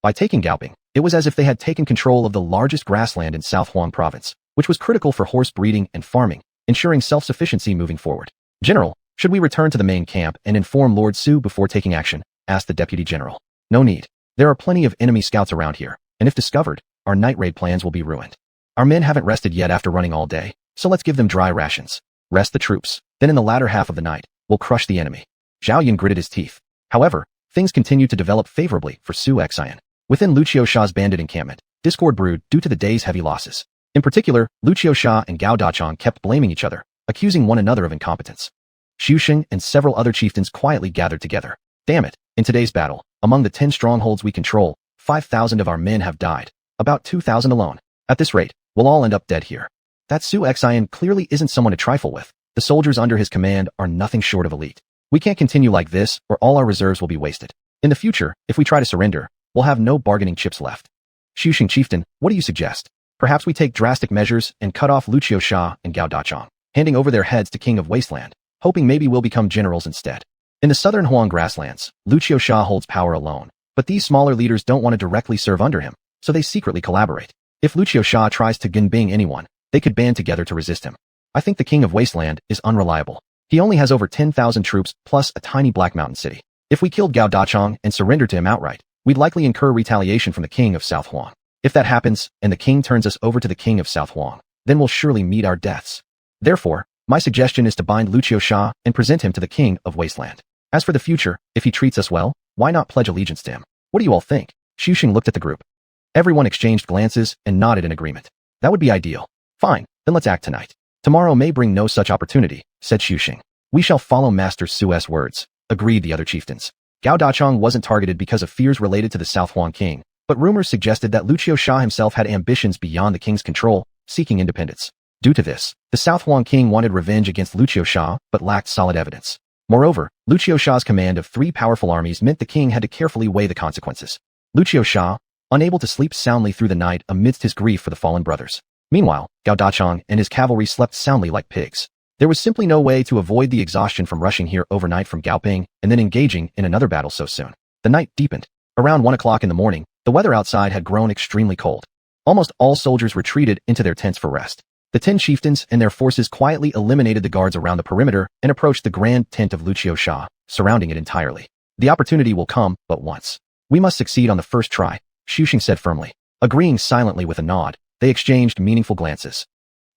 By taking Gaoping, it was as if they had taken control of the largest grassland in xuanhuan province, which was critical for horse breeding and farming, ensuring self-sufficiency moving forward. General, should we return to the main camp and inform Lord Su before taking action? Asked the deputy general. No need. There are plenty of enemy scouts around here, and if discovered, our night raid plans will be ruined. Our men haven't rested yet after running all day, so let's give them dry rations. Rest the troops, then in the latter half of the night, we'll crush the enemy. Zhao Yun gritted his teeth. However, things continued to develop favorably for Su Xian. Within Lu Qiusha's bandit encampment, discord brewed due to the day's heavy losses. In particular, Lu Qiusha and Gao Dachang kept blaming each other, accusing one another of incompetence. Xu Sheng and several other chieftains quietly gathered together. Damn it, in today's battle, among the 10 strongholds we control, 5,000 of our men have died. About 2,000 alone. At this rate, we'll all end up dead here. That xuanhuan clearly isn't someone to trifle with. The soldiers under his command are nothing short of elite. We can't continue like this, or all our reserves will be wasted. In the future, if we try to surrender, we'll have no bargaining chips left. Xuxing chieftain, what do you suggest? Perhaps we take drastic measures and cut off Lucio Xia and Gao Dachong, handing over their heads to King of Wasteland, hoping maybe we'll become generals instead. In the southern Huang grasslands, Lucio Xia holds power alone, but these smaller leaders don't want to directly serve under him, so they secretly collaborate. If Lucio Xia tries to gunbing anyone, they could band together to resist him. I think the King of Wasteland is unreliable. He only has over 10,000 troops plus a tiny Black Mountain city. If we killed Gao Dachong and surrendered to him outright, we'd likely incur retaliation from the King of South Huang. If that happens, and the king turns us over to the King of South Huang, then we'll surely meet our deaths. Therefore, my suggestion is to bind Lucio Xia and present him to the King of Wasteland. As for the future, if he treats us well, why not pledge allegiance to him? What do you all think? Xuxing looked at the group. Everyone exchanged glances and nodded in agreement. That would be ideal. Fine, then let's act tonight. Tomorrow may bring no such opportunity, said Xuxing. We shall follow Master Su's words, agreed the other chieftains. Gao Dachong wasn't targeted because of fears related to the South Huang king, but rumors suggested that Lucio Xia himself had ambitions beyond the king's control, seeking independence. Due to this, the South Huang king wanted revenge against Lucio Xia but lacked solid evidence. Moreover, Lucio Xia's command of 3 powerful armies meant the king had to carefully weigh the consequences. Lucio Xia, unable to sleep soundly through the night amidst his grief for the fallen brothers. Meanwhile, Gao Dachong and his cavalry slept soundly like pigs. There was simply no way to avoid the exhaustion from rushing here overnight from Gaoping and then engaging in another battle so soon. The night deepened. Around 1 o'clock in the morning, the weather outside had grown extremely cold. Almost all soldiers retreated into their tents for rest. The 10 chieftains and their forces quietly eliminated the guards around the perimeter and approached the grand tent of Lucio Xia, surrounding it entirely. The opportunity will come but once. We must succeed on the first try, Xuxing said firmly. Agreeing silently with a nod, they exchanged meaningful glances.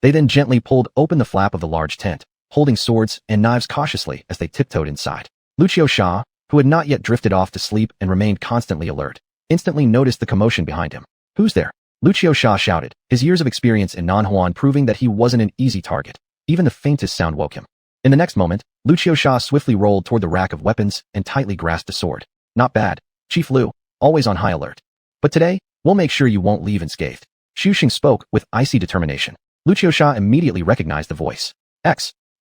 They then gently pulled open the flap of the large tent, holding swords and knives cautiously as they tiptoed inside. Lucio Xia, who had not yet drifted off to sleep and remained constantly alert, instantly noticed the commotion behind him. Who's there? Lucio Xia shouted, his years of experience in Xuanhuan proving that he wasn't an easy target. Even the faintest sound woke him. In the next moment, Lucio Xia swiftly rolled toward the rack of weapons and tightly grasped a sword. Not bad, Chief Lu, always on high alert. But today, we'll make sure you won't leave unscathed. Xuxing spoke with icy determination. Lucio Xia immediately recognized the voice.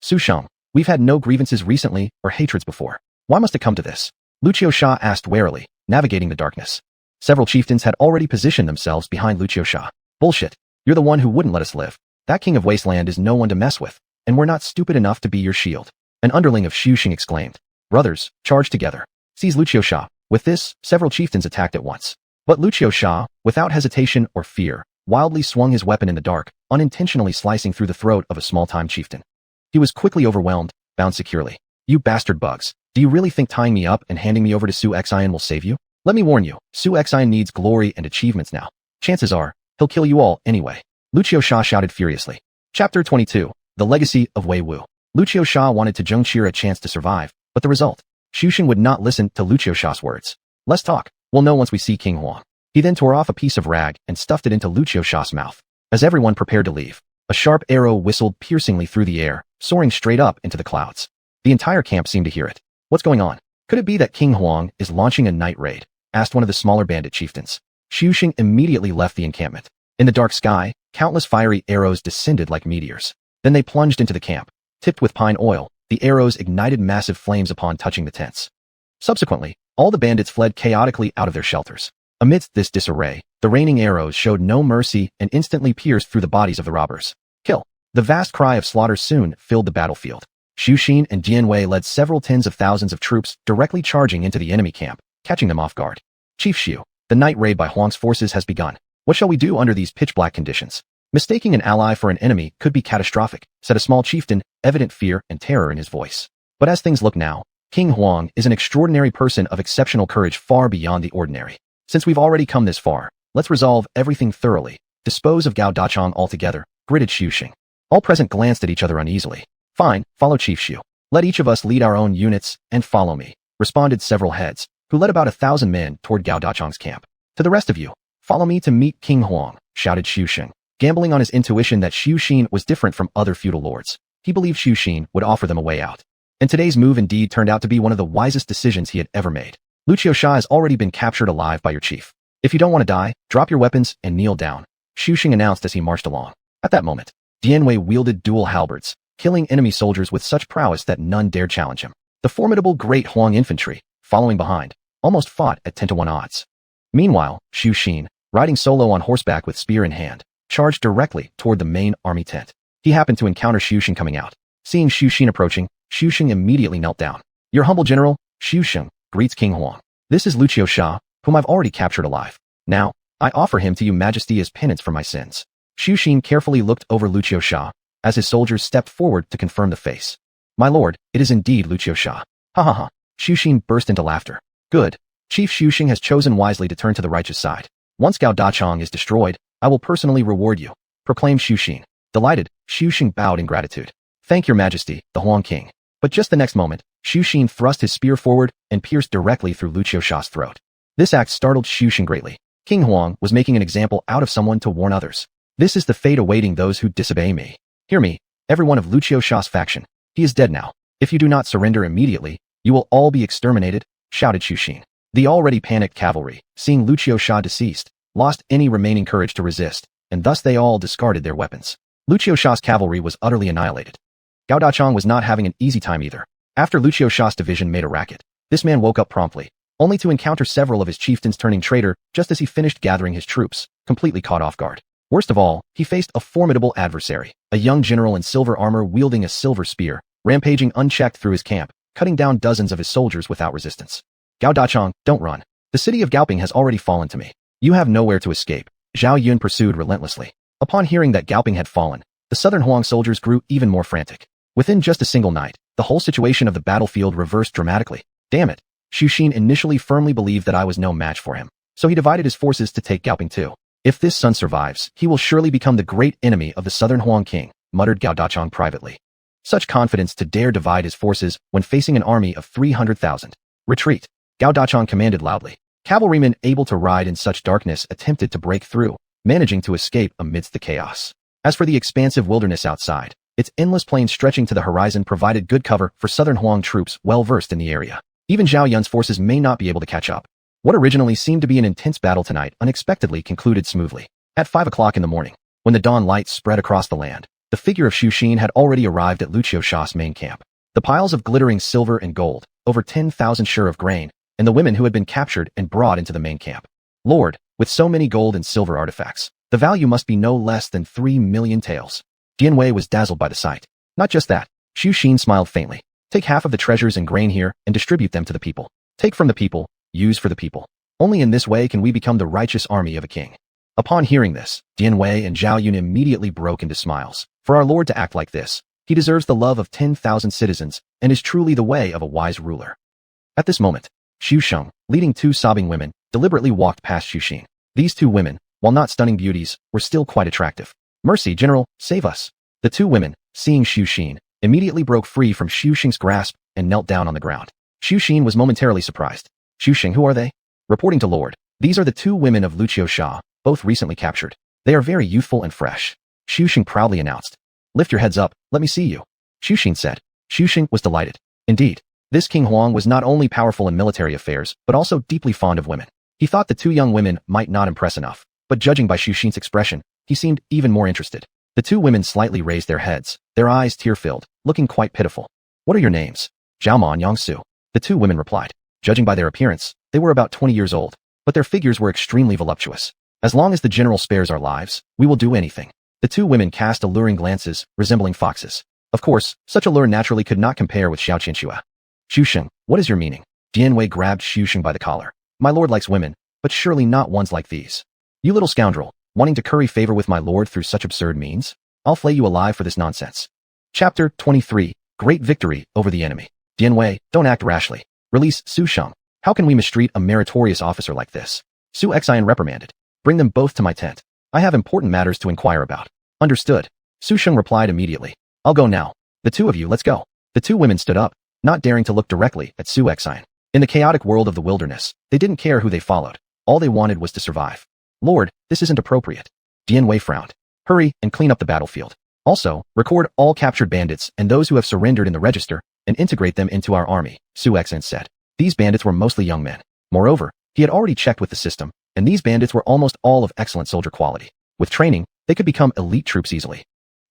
Su Sheng, we've had no grievances recently or hatreds before. Why must it come to this? Lucio Xia asked warily, navigating the darkness. Several chieftains had already positioned themselves behind Lucio Xia. Bullshit. You're the one who wouldn't let us live. That King of Wasteland is no one to mess with, and we're not stupid enough to be your shield. An underling of Xuxing exclaimed. Brothers, charge together. Seize Lucio Xia. With this, several chieftains attacked at once. But Lucio Xia, without hesitation or fear, wildly swung his weapon in the dark, unintentionally slicing through the throat of a small-time chieftain. He was quickly overwhelmed, bound securely. You bastard bugs. Do you really think tying me up and handing me over to xuanhuan will save you? Let me warn you, xuanhuan needs glory and achievements now. Chances are, he'll kill you all anyway. Lucio Xia shouted furiously. Chapter 22. The Legacy of Wei Wu. Lucio Xia wanted to Zheng Qi a chance to survive, but the result? Xuxing would not listen to Lucio Xia's words. Let's talk. We'll know once we see King Huang. He then tore off a piece of rag and stuffed it into Lucio Xia's mouth. As everyone prepared to leave, a sharp arrow whistled piercingly through the air, soaring straight up into the clouds. The entire camp seemed to hear it. What's going on? Could it be that King Huang is launching a night raid? Asked one of the smaller bandit chieftains. Xuxing immediately left the encampment. In the dark sky, countless fiery arrows descended like meteors. Then they plunged into the camp. Tipped with pine oil, the arrows ignited massive flames upon touching the tents. Subsequently, all the bandits fled chaotically out of their shelters. Amidst this disarray, the raining arrows showed no mercy and instantly pierced through the bodies of the robbers. Kill! The vast cry of slaughter soon filled the battlefield. Xuxing and Jianwei led several tens of thousands of troops directly charging into the enemy camp, catching them off guard. Chief Xiu, the night raid by Huang's forces has begun. What shall we do under these pitch-black conditions? Mistaking an ally for an enemy could be catastrophic, said a small chieftain, evident fear and terror in his voice. But as things look now, King Huang is an extraordinary person of exceptional courage far beyond the ordinary. Since we've already come this far, let's resolve everything thoroughly. Dispose of Gao Dachong altogether, gritted Xuxing. All present glanced at each other uneasily. Fine, follow Chief Xiu. Let each of us lead our own units and follow me, responded several heads, who led about 1,000 men toward Gao Dachong's camp. To the rest of you, follow me to meet King Huang, shouted Xuxing, gambling on his intuition that Xuxing was different from other feudal lords. He believed Xuxing would offer them a way out. And today's move indeed turned out to be one of the wisest decisions he had ever made. Lucio Xia has already been captured alive by your chief. If you don't want to die, drop your weapons and kneel down, Xuxing announced as he marched along. At that moment, Dianwei wielded dual halberds, killing enemy soldiers with such prowess that none dared challenge him. The formidable Great Huang infantry, following behind, almost fought at 10-to-1 odds. Meanwhile, Xu Xin, riding solo on horseback with spear in hand, charged directly toward the main army tent. He happened to encounter Xu Xin coming out. Seeing Xu Xin approaching, Xu Xin immediately knelt down. "Your humble general, Xu Xin, greets King Huang. This is Lucio Xia, whom I've already captured alive. Now, I offer him to you majesty as penance for my sins." Xu Xin carefully looked over Lucio Xia as his soldiers stepped forward to confirm the face. "My lord, it is indeed Lucio Xia." "Ha ha ha." Xu Xin burst into laughter. "Good. Chief Xu Xin has chosen wisely to turn to the righteous side. Once Gao Dachang is destroyed, I will personally reward you," proclaimed Xu Xin. Delighted, Xu Xin bowed in gratitude. "Thank your majesty, the Huang king." But just the next moment, Xu Xin thrust his spear forward and pierced directly through Lucio Xia's throat. This act startled Xu Xin greatly. King Huang was making an example out of someone to warn others. "This is the fate awaiting those who disobey me. Hear me, everyone of Lucio Xia's faction. He is dead now. If you do not surrender immediately, you will all be exterminated," shouted Xu Xin. The already panicked cavalry, seeing Lucio Xia deceased, lost any remaining courage to resist, and thus they all discarded their weapons. Lucio Xia's cavalry was utterly annihilated. Gao Dachang was not having an easy time either. After Lucio Xia's division made a racket, this man woke up promptly, only to encounter several of his chieftains turning traitor just as he finished gathering his troops, completely caught off guard. Worst of all, he faced a formidable adversary, a young general in silver armor wielding a silver spear, rampaging unchecked through his camp, cutting down dozens of his soldiers without resistance. "Gao Dachang, don't run. The city of Gaoping has already fallen to me. You have nowhere to escape," Zhao Yun pursued relentlessly. Upon hearing that Gaoping had fallen, the southern Huang soldiers grew even more frantic. Within just a single night, the whole situation of the battlefield reversed dramatically. "Damn it." Xu Xin initially firmly believed that I was no match for him, so he divided his forces to take Gaoping too. "If this son survives, he will surely become the great enemy of the southern Huang king," muttered Gao Dachang privately. Such confidence to dare divide his forces when facing an army of 300,000. "Retreat." Gao Dachang commanded loudly. Cavalrymen able to ride in such darkness attempted to break through, managing to escape amidst the chaos. As for the expansive wilderness outside, its endless plains stretching to the horizon provided good cover for southern Huang troops well versed in the area. Even Zhao Yun's forces may not be able to catch up. What originally seemed to be an intense battle tonight unexpectedly concluded smoothly. At 5 o'clock in the morning, when the dawn light spread across the land, the figure of Xu Xin had already arrived at Lucio Xia's main camp. The piles of glittering silver and gold, over 10,000 shur of grain, and the women who had been captured and brought into the main camp. "Lord, with so many gold and silver artifacts, the value must be no less than 3 million taels." Dianwei was dazzled by the sight. Not just that, Xu Xin smiled faintly. "Take half of the treasures and grain here and distribute them to the people. Take from the people, use for the people. Only in this way can we become the righteous army of a king." Upon hearing this, Dianwei and Zhao Yun immediately broke into smiles. For our lord to act like this, he deserves the love of 10,000 citizens and is truly the way of a wise ruler. At this moment, Xu Sheng, leading 2 sobbing women, deliberately walked past Xu Xin. These 2 women, while not stunning beauties, were still quite attractive. "Mercy, General, save us." The 2 women, seeing Xu Xin, immediately broke free from Xu Xing's grasp and knelt down on the ground. Xu Xin was momentarily surprised. "Xu Xing, who are they?" Reporting to Lord, "These are the 2 women of Lucio Xia, both recently captured. They are very youthful and fresh," Xu Xing proudly announced. "Lift your heads up, let me see you," Xu Xin said. Xu Xing was delighted. Indeed, this King Huang was not only powerful in military affairs, but also deeply fond of women. He thought the 2 young women might not impress enough, but judging by Xu Xing's expression, he seemed even more interested. The 2 women slightly raised their heads, their eyes tear-filled, looking quite pitiful. "What are your names?" "Zhaoma and Yangsu," the 2 women replied. Judging by their appearance, they were about 20 years old, but their figures were extremely voluptuous. "As long as the general spares our lives, we will do anything." The 2 women cast alluring glances, resembling foxes. Of course, such allure naturally could not compare with Xiao Qianxua. "Xu Sheng, what is your meaning?" Dianwei grabbed Xu Sheng by the collar. "My lord likes women, but surely not ones like these. You little scoundrel, wanting to curry favor with my lord through such absurd means? I'll flay you alive for this nonsense." Chapter 23, Great Victory Over the Enemy. "Dianwei, don't act rashly. Release Su Sheng. How can we mistreat a meritorious officer like this?" Su Xian reprimanded. "Bring them both to my tent. I have important matters to inquire about." "Understood." Su Sheng replied immediately. "I'll go now. The 2 of you, let's go." The 2 women stood up, not daring to look directly at Su Xian. In the chaotic world of the wilderness, they didn't care who they followed. All they wanted was to survive. "Lord, this isn't appropriate." Dianwei frowned. "Hurry and clean up the battlefield. Also, record all captured bandits and those who have surrendered in the register and integrate them into our army," Su Xian said. These bandits were mostly young men. Moreover, he had already checked with the system, and these bandits were almost all of excellent soldier quality. With training, they could become elite troops easily.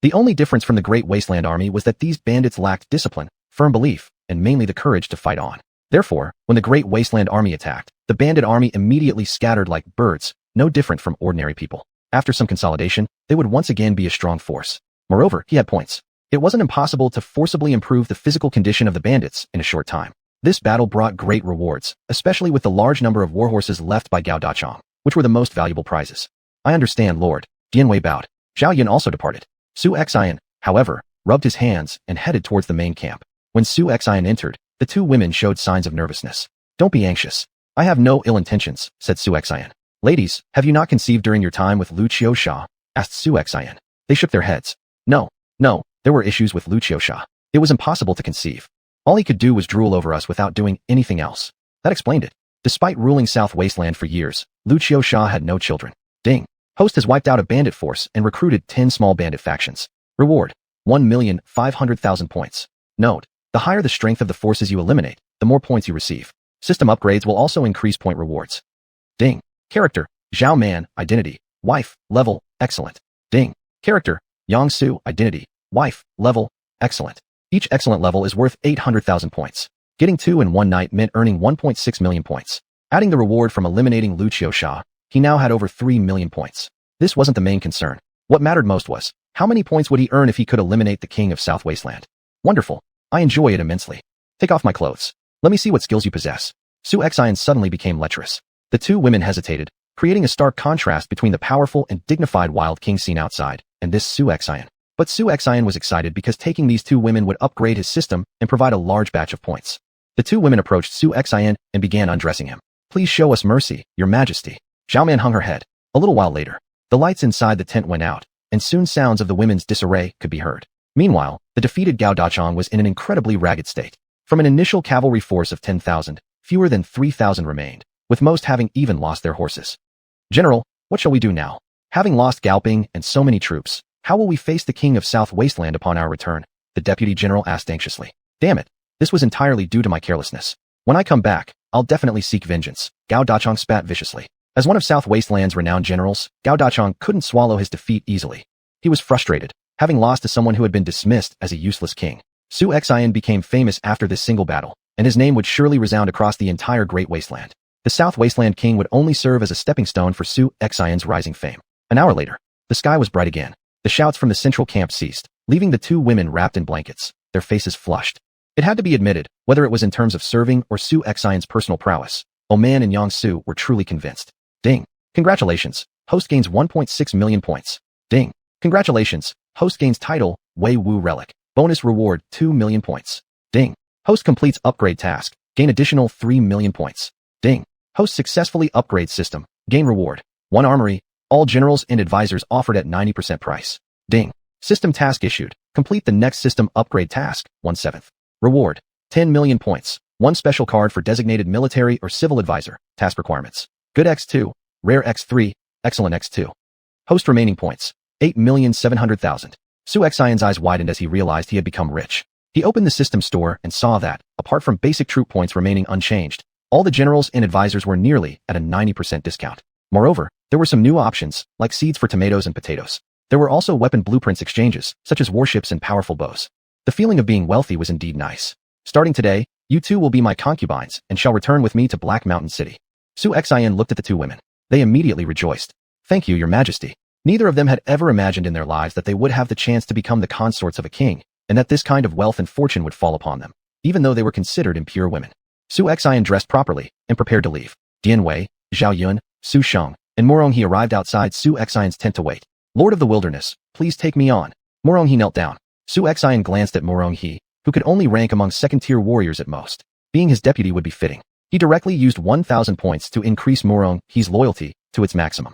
The only difference from the Great Wasteland army was that these bandits lacked discipline, firm belief, and mainly the courage to fight on. Therefore, when the Great Wasteland army attacked, the bandit army immediately scattered like birds, no different from ordinary people. After some consolidation, they would once again be a strong force. Moreover, he had points. It wasn't impossible to forcibly improve the physical condition of the bandits in a short time. This battle brought great rewards, especially with the large number of warhorses left by Gao Dachong, which were the most valuable prizes. I understand, Lord. Dianwei bowed. Zhao Yun also departed. Su Xian, however, rubbed his hands and headed towards the main camp. When Su Xian entered, the two women showed signs of nervousness. Don't be anxious. I have no ill intentions, said Su Xian. Ladies, have you not conceived during your time with Lu Qiuxia? Asked Su Xian. They shook their heads. No, there were issues with Lu Qiuxia. It was impossible to conceive. All he could do was drool over us without doing anything else. That explained it. Despite ruling South Wasteland for years, Lu Qiuxia had no children. Ding. Host has wiped out a bandit force and recruited 10 small bandit factions. Reward: 1,500,000 points. Note: the higher the strength of the forces you eliminate, the more points you receive. System upgrades will also increase point rewards. Ding. Character: Zhao Man, identity, wife, level, excellent. Ding. Character: Yang Su, identity, wife, level, excellent. Each excellent level is worth 800,000 points. Getting 2 in one night meant earning 1.6 million points. Adding the reward from eliminating Lu Qiuxia, he now had over 3 million points. This wasn't the main concern. What mattered most was, how many points would he earn if he could eliminate the king of South Wasteland? Wonderful. I enjoy it immensely. Take off my clothes. Let me see what skills you possess. Su Xian suddenly became lecherous. The two women hesitated, creating a stark contrast between the powerful and dignified wild king seen outside, and this Su Xian. But Su Xian was excited because taking these two women would upgrade his system and provide a large batch of points. The two women approached Su Xian and began undressing him. Please show us mercy, your majesty. Zhao Man hung her head. A little while later, the lights inside the tent went out, and soon sounds of the women's disarray could be heard. Meanwhile, the defeated Gao Dachong was in an incredibly ragged state. From an initial cavalry force of 10,000, fewer than 3,000 remained, with most having even lost their horses. General, what shall we do now? Having lost Gaoping and so many troops, how will we face the king of South Wasteland upon our return? The deputy general asked anxiously. Damn it, this was entirely due to my carelessness. When I come back, I'll definitely seek vengeance. Gao Dachong spat viciously. As one of South Wasteland's renowned generals, Gao Dachong couldn't swallow his defeat easily. He was frustrated, having lost to someone who had been dismissed as a useless king. Su Xian became famous after this single battle, and his name would surely resound across the entire Great Wasteland. The South Wasteland king would only serve as a stepping stone for Su Xian's rising fame. An hour later, the sky was bright again. The shouts from the central camp ceased, leaving the two women wrapped in blankets, their faces flushed. It had to be admitted, whether it was in terms of serving or Su Xian's personal prowess, Oman and Yang Su were truly convinced. Ding. Congratulations. Host gains 1.6 million points. Ding. Congratulations. Host gains title, Wei Wu Relic. Bonus reward, 2 million points. Ding. Host completes upgrade task. Gain additional 3 million points. Ding. Host successfully upgrades system. Gain reward. 1 armory. All generals and advisors offered at 90% price. Ding. System task issued. Complete the next system upgrade task, 1/7. Reward. 10 million points. 1 special card for designated military or civil advisor. Task requirements. Good X2. Rare X3. Excellent X2. Host remaining points. 8,700,000. Su Xian's eyes widened as he realized he had become rich. He opened the system store and saw that, apart from basic troop points remaining unchanged, all the generals and advisors were nearly at a 90% discount. Moreover, there were some new options, like seeds for tomatoes and potatoes. There were also weapon blueprints exchanges, such as warships and powerful bows. The feeling of being wealthy was indeed nice. Starting today, you two will be my concubines and shall return with me to Black Mountain City. Su Xian looked at the two women. They immediately rejoiced. Thank you, your majesty. Neither of them had ever imagined in their lives that they would have the chance to become the consorts of a king, and that this kind of wealth and fortune would fall upon them, even though they were considered impure women. Su Xian dressed properly and prepared to leave. Dian Wei, Zhao Yun, Su Sheng, and Moronghe arrived outside Su Xian's tent to wait. Lord of the Wilderness, please take me on. Moronghe knelt down. Su Xian glanced at Moronghe, who could only rank among second-tier warriors at most. Being his deputy would be fitting. He directly used 1,000 points to increase Moronghe's loyalty to its maximum.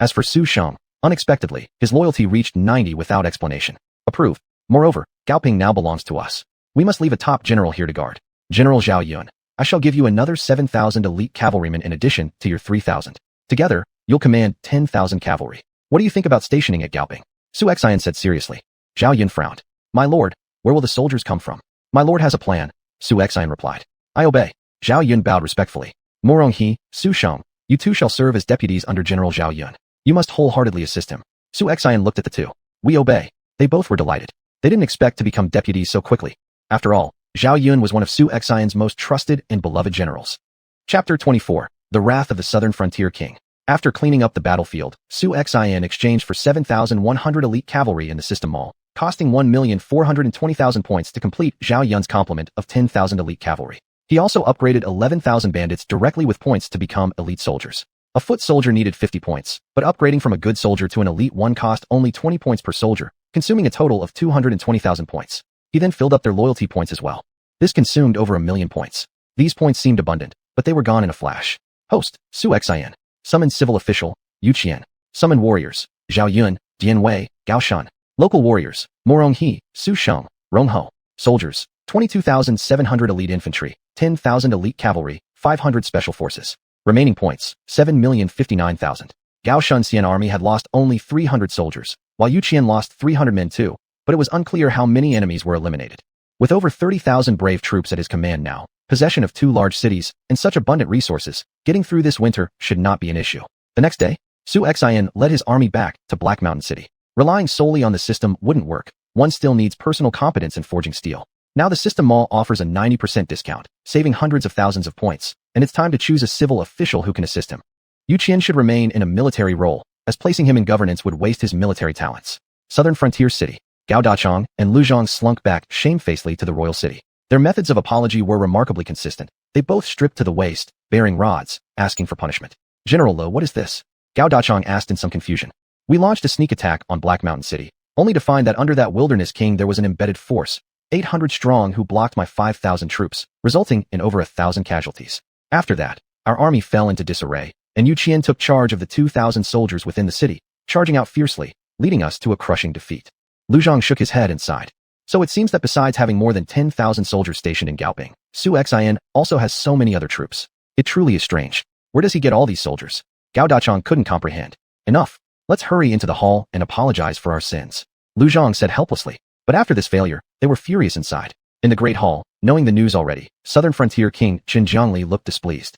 As for Su Sheng, unexpectedly, his loyalty reached 90 without explanation. Approved. Moreover, Gaoping now belongs to us. We must leave a top general here to guard. General Zhao Yun, I shall give you another 7,000 elite cavalrymen in addition to your 3,000. Together, you'll command 10,000 cavalry. What do you think about stationing at Gaoping? Su Xian said seriously. Zhao Yun frowned. My lord, where will the soldiers come from? My lord has a plan, Su Xian replied. I obey. Zhao Yun bowed respectfully. Moronghe, Su Sheng, you two shall serve as deputies under General Zhao Yun. You must wholeheartedly assist him. Su Xian looked at the two. We obey. They both were delighted. They didn't expect to become deputies so quickly. After all, Xuanhuan was one of Su Xian's most trusted and beloved generals. Chapter 24. The Wrath of the Southern Frontier King. After cleaning up the battlefield, Su Xian exchanged for 7,100 elite cavalry in the system mall, costing 1,420,000 points to complete Zhao Yun's complement of 10,000 elite cavalry. He also upgraded 11,000 bandits directly with points to become elite soldiers. A foot soldier needed 50 points, but upgrading from a good soldier to an elite one cost only 20 points per soldier, consuming a total of 220,000 points. He then filled up their loyalty points as well. This consumed over 1,000,000 points. These points seemed abundant, but they were gone in a flash. Host, Su Xian. Summon civil official, Yu Qian. Summon warriors, Zhao Yun, Dian Wei, Gao Shan. Local warriors, Morong He, Su Sheng, Rong Ho. Soldiers, 22,700 elite infantry, 10,000 elite cavalry, 500 special forces. Remaining points, 7,059,000. Gao Shun's Xian army had lost only 300 soldiers, while Yu Qian lost 300 men too, but it was unclear how many enemies were eliminated. With over 30,000 brave troops at his command now, possession of 2 large cities, and such abundant resources, getting through this winter should not be an issue. The next day, Su Xian led his army back to Black Mountain City. Relying solely on the system wouldn't work. One still needs personal competence in forging steel. Now the system mall offers a 90% discount, saving hundreds of thousands of points, and it's time to choose a civil official who can assist him. Yu Qian should remain in a military role, as placing him in governance would waste his military talents. Southern Frontier City. Gao Dachang and Lu Zhang slunk back shamefacedly to the royal city. Their methods of apology were remarkably consistent. They both stripped to the waist, bearing rods, asking for punishment. General Lo, what is this? Gao Dachang asked in some confusion. We launched a sneak attack on Black Mountain City, only to find that under that wilderness king there was an embedded force, 800 strong, who blocked my 5,000 troops, resulting in over 1,000 casualties. After that, our army fell into disarray, and Yu Qian took charge of the 2,000 soldiers within the city, charging out fiercely, leading us to a crushing defeat. Lu Zhang shook his head and sighed. So it seems that besides having more than 10,000 soldiers stationed in Gaoping, Su Xian also has so many other troops. It truly is strange. Where does he get all these soldiers? Gao Dachang couldn't comprehend. Enough. Let's hurry into the hall and apologize for our sins. Lu Zhang said helplessly. But after this failure, they were furious inside. In the Great Hall, knowing the news already, Southern Frontier King Qin Jiangli looked displeased.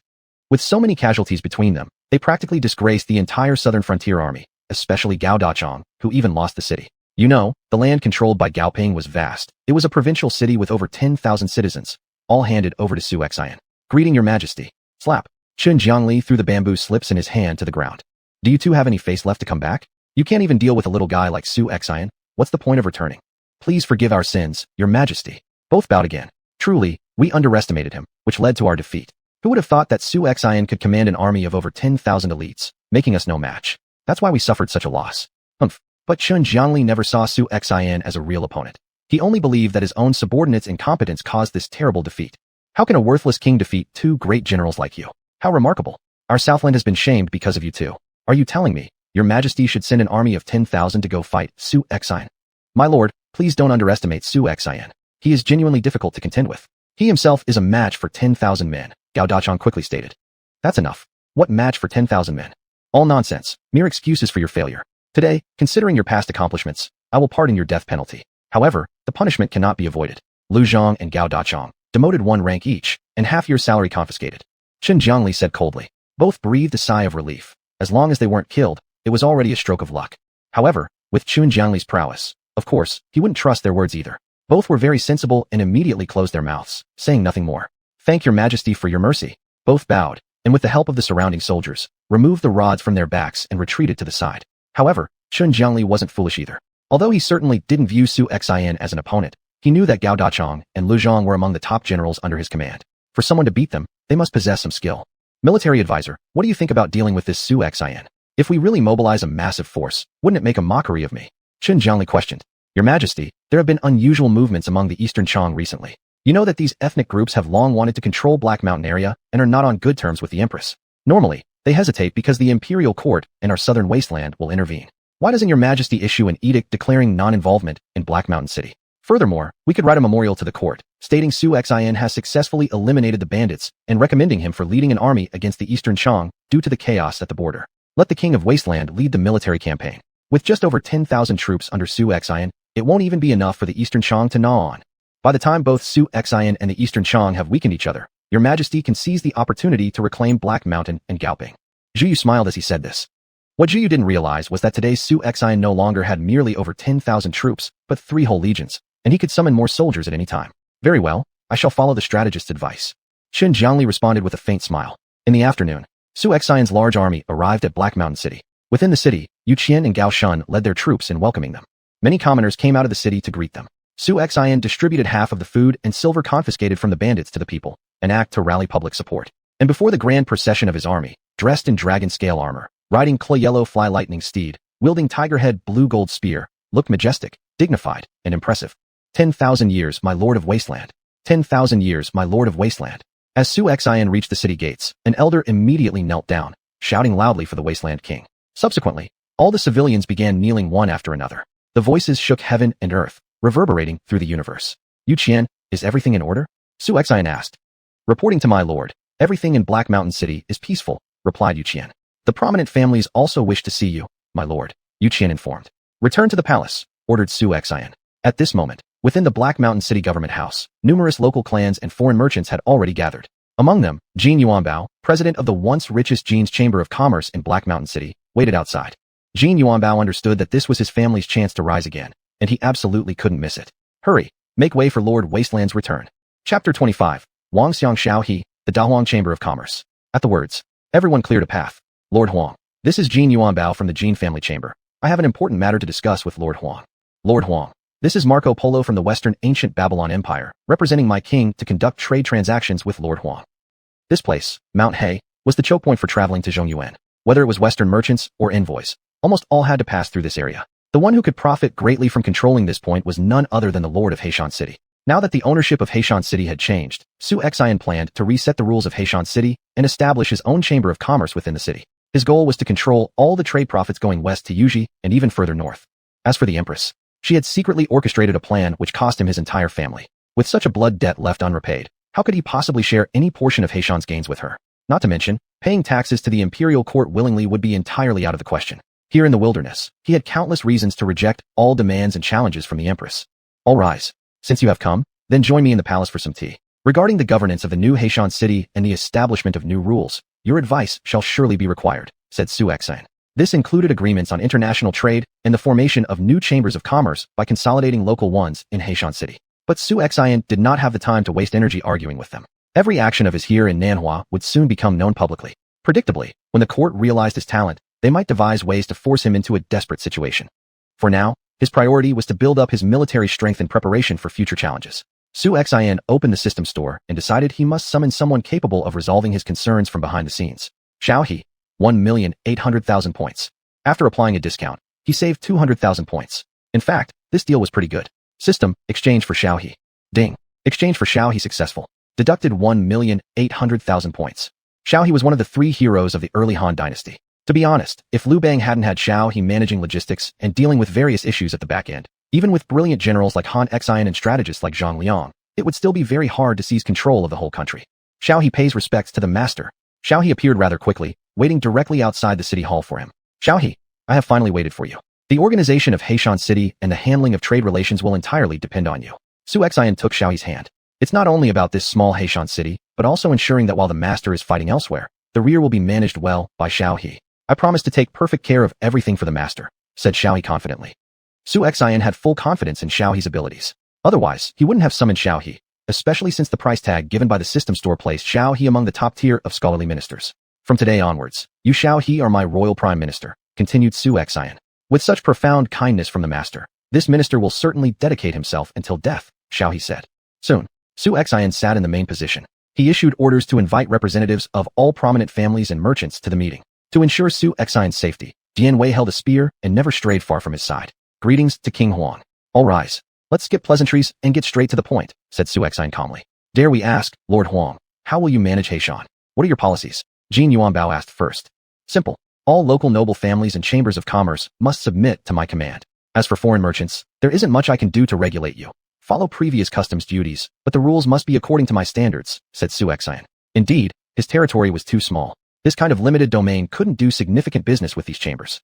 With so many casualties between them, they practically disgraced the entire Southern Frontier army, especially Gao Dachang, who even lost the city. You know, the land controlled by Gaoping was vast. It was a provincial city with over 10,000 citizens, all handed over to Su Xian. Greeting your majesty. Slap. Qin Jiangli threw the bamboo slips in his hand to the ground. Do you two have any face left to come back? You can't even deal with a little guy like Su Xian. What's the point of returning? Please forgive our sins, your majesty. Both bowed again. Truly, we underestimated him, which led to our defeat. Who would have thought that Su Xian could command an army of over 10,000 elites, making us no match? That's why we suffered such a loss. Humph. But Qin Jiangli never saw Su Xian as a real opponent. He only believed that his own subordinates' incompetence caused this terrible defeat. How can a worthless king defeat 2 great generals like you? How remarkable. Our Southland has been shamed because of you two. Are you telling me, your majesty should send an army of 10,000 to go fight Su Xian? My lord, please don't underestimate Su Xian. He is genuinely difficult to contend with. He himself is a match for 10,000 men, Gao Dachang quickly stated. That's enough. What match for 10,000 men? All nonsense, mere excuses for your failure. Today, considering your past accomplishments, I will pardon your death penalty. However, the punishment cannot be avoided. Lu Zhang and Gao Dachang, demoted 1 rank each, and half your salary confiscated. Qin Jiangli said coldly. Both breathed a sigh of relief. As long as they weren't killed, it was already a stroke of luck. However, with Qin Jiangli's prowess, of course, he wouldn't trust their words either. Both were very sensible and immediately closed their mouths, saying nothing more. Thank your majesty for your mercy. Both bowed, and with the help of the surrounding soldiers, removed the rods from their backs and retreated to the side. However, Qin Jiangli wasn't foolish either. Although he certainly didn't view Su Xian as an opponent, he knew that Gao Dachang and Lu Zhang were among the top generals under his command. For someone to beat them, they must possess some skill. Military advisor, what do you think about dealing with this Su Xian? If we really mobilize a massive force, wouldn't it make a mockery of me? Qin Jiangli questioned. Your majesty, there have been unusual movements among the Eastern Chang recently. You know that these ethnic groups have long wanted to control Black Mountain area and are not on good terms with the Empress. Normally, they hesitate because the imperial court and our southern wasteland will intervene. Why doesn't your majesty issue an edict declaring non-involvement in Black Mountain City? Furthermore, we could write a memorial to the court, stating Su Xian has successfully eliminated the bandits and recommending him for leading an army against the Eastern Chang due to the chaos at the border. Let the king of Wasteland lead the military campaign. With just over 10,000 troops under Su Xian, it won't even be enough for the Eastern Chang to gnaw on. By the time both Su Xian and the Eastern Chang have weakened each other, your majesty can seize the opportunity to reclaim Black Mountain and Gaoping. Zhu Yu smiled as he said this. What Zhu Yu didn't realize was that today's Su Xian no longer had merely over 10,000 troops, but 3 whole legions, and he could summon more soldiers at any time. Very well, I shall follow the strategist's advice. Qin Jiangli responded with a faint smile. In the afternoon, Su Xian's large army arrived at Black Mountain City. Within the city, Yu Qian and Gao Shun led their troops in welcoming them. Many commoners came out of the city to greet them. Su Xian distributed half of the food and silver confiscated from the bandits to the people, an act to rally public support. And before the grand procession of his army, dressed in dragon scale armor, riding clay yellow fly lightning steed, wielding tiger head blue gold spear, looked majestic, dignified, and impressive. 10,000 years, my lord of Wasteland. 10,000 years, my lord of Wasteland. As Su Xian reached the city gates, an elder immediately knelt down, shouting loudly for the Wasteland king. Subsequently, all the civilians began kneeling one after another. The voices shook heaven and earth, reverberating through the universe. Yu Qian, is everything in order? Su Xian asked. Reporting to my lord, everything in Black Mountain City is peaceful, replied Yu Qian. The prominent families also wish to see you, my lord, Yu Qian informed. Return to the palace, ordered Su Xian. At this moment, within the Black Mountain City government house, numerous local clans and foreign merchants had already gathered. Among them, Jin Yuanbao, president of the once richest Jin's Chamber of Commerce in Black Mountain City, waited outside. Jin Yuanbao understood that this was his family's chance to rise again, and he absolutely couldn't miss it. Hurry, make way for Lord Wasteland's return. Chapter 25, Wang Xiang Xiao He, the Dahuang Chamber of Commerce. At the words, everyone cleared a path. Lord Huang, this is Jin Yuanbao from the Jin family chamber. I have an important matter to discuss with Lord Huang. Lord Huang, this is Marco Polo from the Western Ancient Babylon Empire, representing my king to conduct trade transactions with Lord Huang. This place, Mount He, was the choke point for traveling to Xuanhuan. Whether it was Western merchants or envoys, almost all had to pass through this area. The one who could profit greatly from controlling this point was none other than the Lord of Heishan City. Now that the ownership of Heishan City had changed, Su Xian planned to reset the rules of Heishan City and establish his own chamber of commerce within the city. His goal was to control all the trade profits going west to Yuji and even further north. As for the Empress, she had secretly orchestrated a plan which cost him his entire family. With such a blood debt left unrepaid, how could he possibly share any portion of Heishan's gains with her? Not to mention, paying taxes to the imperial court willingly would be entirely out of the question. Here in the wilderness, he had countless reasons to reject all demands and challenges from the Empress. All rise. Since you have come, then join me in the palace for some tea. Regarding the governance of the new Heishan City and the establishment of new rules, your advice shall surely be required, said Su Xian. This included agreements on international trade and the formation of new chambers of commerce by consolidating local ones in Heishan City. But Su Xian did not have the time to waste energy arguing with them. Every action of his here in Nanhua would soon become known publicly. Predictably, when the court realized his talent, they might devise ways to force him into a desperate situation. For now, his priority was to build up his military strength in preparation for future challenges. Su Xian opened the system store and decided he must summon someone capable of resolving his concerns from behind the scenes. Xiao He, 1,800,000 points. After applying a discount, he saved 200,000 points. In fact, this deal was pretty good. System, exchange for Xiao He. Ding. Exchange for Xiao He successful. Deducted 1,800,000 points. Xiao He was one of the 3 heroes of the early Han Dynasty. To be honest, if Liu Bang hadn't had Xiao He managing logistics and dealing with various issues at the back end, even with brilliant generals like Han Xian and strategists like Zhang Liang, it would still be very hard to seize control of the whole country. Xiao He pays respects to the master. Xiao He appeared rather quickly, waiting directly outside the city hall for him. Xiao He, I have finally waited for you. The organization of Heishan City and the handling of trade relations will entirely depend on you. Su Xian took Xiao He's hand. It's not only about this small Heishan City, but also ensuring that while the master is fighting elsewhere, the rear will be managed well by Xiao He. I promise to take perfect care of everything for the master, said Xiao He confidently. Su Xian had full confidence in Xiao He's abilities. Otherwise, he wouldn't have summoned Xiao He, especially since the price tag given by the system store placed Xiao He among the top tier of scholarly ministers. From today onwards, you Xiao He are my royal prime minister, continued Su Xian. With such profound kindness from the master, this minister will certainly dedicate himself until death, Xiao He said. Soon, Su Xian sat in the main position. He issued orders to invite representatives of all prominent families and merchants to the meeting. To ensure Su Xian's safety, Jian Wei held a spear and never strayed far from his side. Greetings to King Huang. All rise. Let's skip pleasantries and get straight to the point, said Su Xian calmly. Dare we ask, Lord Huang, how will you manage Heishan? What are your policies? Jin Yuanbao asked first. Simple. All local noble families and chambers of commerce must submit to my command. As for foreign merchants, there isn't much I can do to regulate you. Follow previous customs duties, but the rules must be according to my standards, said Su Xian. Indeed, his territory was too small. This kind of limited domain couldn't do significant business with these chambers.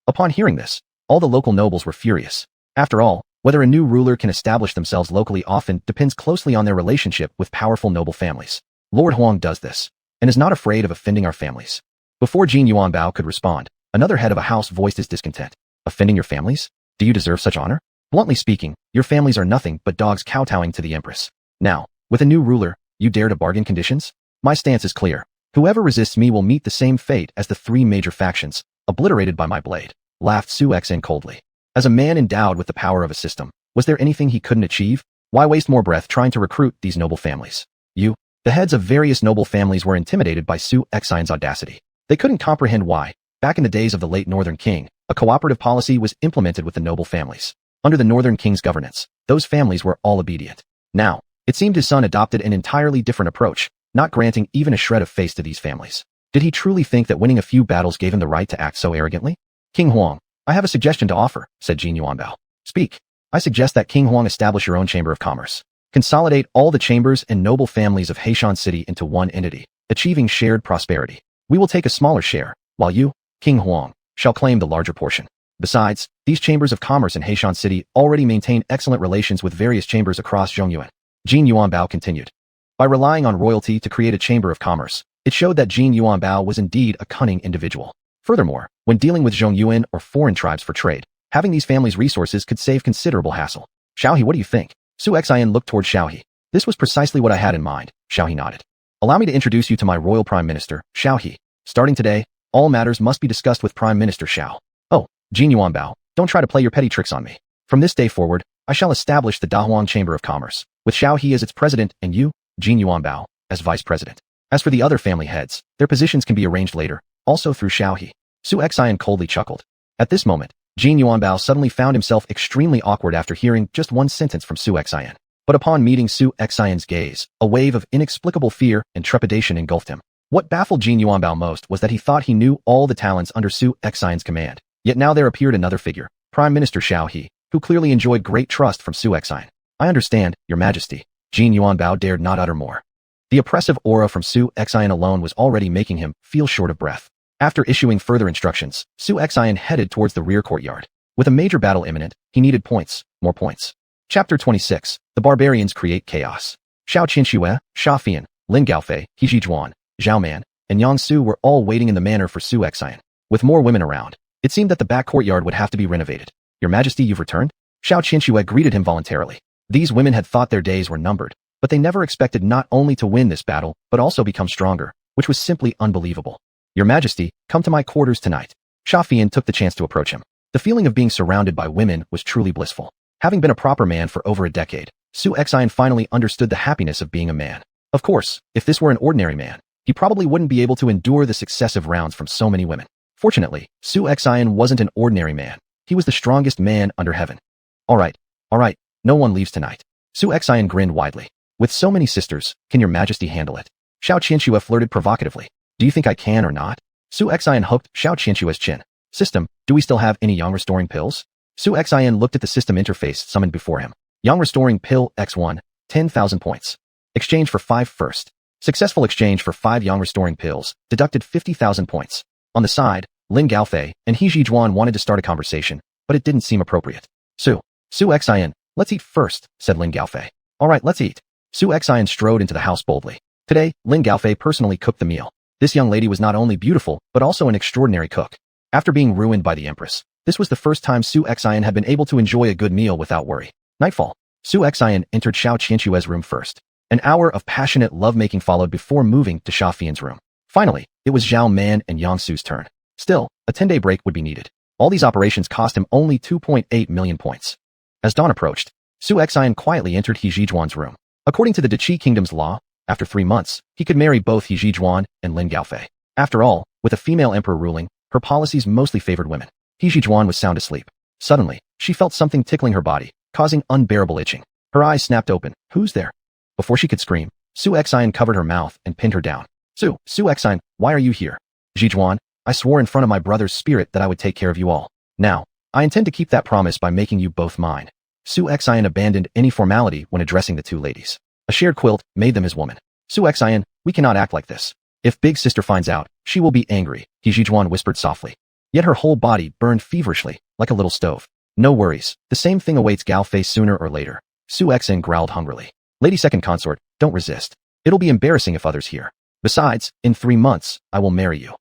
Upon hearing this, all the local nobles were furious. After all, whether a new ruler can establish themselves locally often depends closely on their relationship with powerful noble families. Lord Huang does this, and is not afraid of offending our families. Before Jin Yuanbao could respond, Another head of a house voiced his discontent. Offending your families? Do you deserve such honor? Bluntly speaking, your families are nothing but dogs kowtowing to the Empress. Now, with a new ruler, you dare to bargain conditions? My stance is clear. Whoever resists me will meet the same fate as the three major factions, obliterated by my blade, laughed xuanhuan coldly. As a man endowed with the power of a system, was there anything he couldn't achieve? Why waste more breath trying to recruit these noble families? The heads of various noble families were intimidated by xuanhuan's audacity. They couldn't comprehend why, back in the days of the late Northern King, a cooperative policy was implemented with the noble families. Under the Northern King's governance, those families were all obedient. Now, it seemed his son adopted an entirely different approach, not granting even a shred of face to these families. Did he truly think that winning a few battles gave him the right to act so arrogantly? King Huang, I have a suggestion to offer, said xuanhuan. Speak. I suggest that King Huang establish your own chamber of commerce. Consolidate all the chambers and noble families of Heishan City into one entity, achieving shared prosperity. We will take a smaller share, while you, King Huang, shall claim the larger portion. Besides, these chambers of commerce in Heishan City already maintain excellent relations with various chambers across Zhongyuan. xuanhuan continued. By relying on royalty to create a chamber of commerce, it showed that xuanhuan was indeed a cunning individual. Furthermore, when dealing with Zhongyuan or foreign tribes for trade, having these families' resources could save considerable hassle. Xiaohe, what do you think? xuanhuan looked toward Xiaohe. This was precisely what I had in mind, Xiaohe nodded. Allow me to introduce you to my royal prime minister, Xiaohe. Starting today, all matters must be discussed with Prime Minister Xiao. Oh, xuanhuan, don't try to play your petty tricks on me. From this day forward, I shall establish the Dahuang Chamber of Commerce, with Xiaohe as its president and you, xuanhuan, as vice president. As for the other family heads, their positions can be arranged later, also through Xiaohe. xuanhuan coldly chuckled. At this moment, xuanhuan suddenly found himself extremely awkward after hearing just one sentence from xuanhuan. But upon meeting xuanhuan's gaze, a wave of inexplicable fear and trepidation engulfed him. What baffled xuanhuan most was that he thought he knew all the talents under xuanhuan's command. Yet now there appeared another figure, Prime Minister Xiaohe, who clearly enjoyed great trust from xuanhuan. I understand, Your Majesty. xuanhuan dared not utter more. The oppressive aura from xuanhuan alone was already making him feel short of breath. After issuing further instructions, xuanhuan headed towards the rear courtyard. With a major battle imminent, he needed points, more points. Chapter 26. The Barbarians Create Chaos. Xiao Qinxue, Sha Fian, Lin Gaofei, He Zhijuan, Zhao Man, and Yang Su were all waiting in the manor for xuanhuan. With more women around, it seemed that the back courtyard would have to be renovated. Your Majesty, you've returned? Xiao Qinxue greeted him voluntarily. These women had thought their days were numbered, but they never expected not only to win this battle, but also become stronger, which was simply unbelievable. Your Majesty, come to my quarters tonight. Sha Fian took the chance to approach him. The feeling of being surrounded by women was truly blissful. Having been a proper man for over a decade, xuanhuan finally understood the happiness of being a man. Of course, if this were an ordinary man, he probably wouldn't be able to endure the successive rounds from so many women. Fortunately, xuanhuan wasn't an ordinary man. He was the strongest man under heaven. All right, no one leaves tonight. xuanhuan grinned widely. With so many sisters, can Your Majesty handle it? Xiao Qinxue flirted provocatively. Do you think I can or not? xuanhuan hooked Xiao Qinxue's chin. System, do we still have any yang restoring pills? xuanhuan looked at the system interface summoned before him. Yang restoring pill X1, 10,000 points. Exchange for 5 first. Successful exchange for 5 yang restoring pills, deducted 50,000 points. On the side, Lin Gaofei and He Zhijuan wanted to start a conversation, but it didn't seem appropriate. xuanhuan, let's eat first, said Lin Gaofei. All right, let's eat. xuanhuan strode into the house boldly. Today, Lin Gaofei personally cooked the meal. This young lady was not only beautiful, but also an extraordinary cook. After being ruined by the Empress, this was the first time xuanhuan had been able to enjoy a good meal without worry. Nightfall. xuanhuan entered Xiao Qinxue's room first. An hour of passionate lovemaking followed before moving to Sha Fian's room. Finally, it was Zhao Man and Yang Su's turn. Still, a 10-day break would be needed. All these operations cost him only 2.8 million points. As dawn approached, xuanhuan quietly entered He Zhijuan's room. According to the Qi Kingdom's law, after 3 months, he could marry both He Zhijuan and Lin Gaofei. After all, with a female emperor ruling, her policies mostly favored women. He Zhijuan was sound asleep. Suddenly, she felt something tickling her body, causing unbearable itching. Her eyes snapped open. Who's there? Before she could scream, xuanhuan covered her mouth and pinned her down. xuanhuan, why are you here? Zhijuan, I swore in front of my brother's spirit that I would take care of you all. Now, I intend to keep that promise by making you both mine. xuanhuan abandoned any formality when addressing the two ladies. A shared quilt made them his woman. xuanhuan, we cannot act like this. If big sister finds out, she will be angry, He Zhijuan whispered softly. Yet her whole body burned feverishly, like a little stove. No worries, the same thing awaits Gaofei sooner or later. xuanhuan growled hungrily. Lady second consort, don't resist. It'll be embarrassing if others hear. Besides, in 3 months, I will marry you.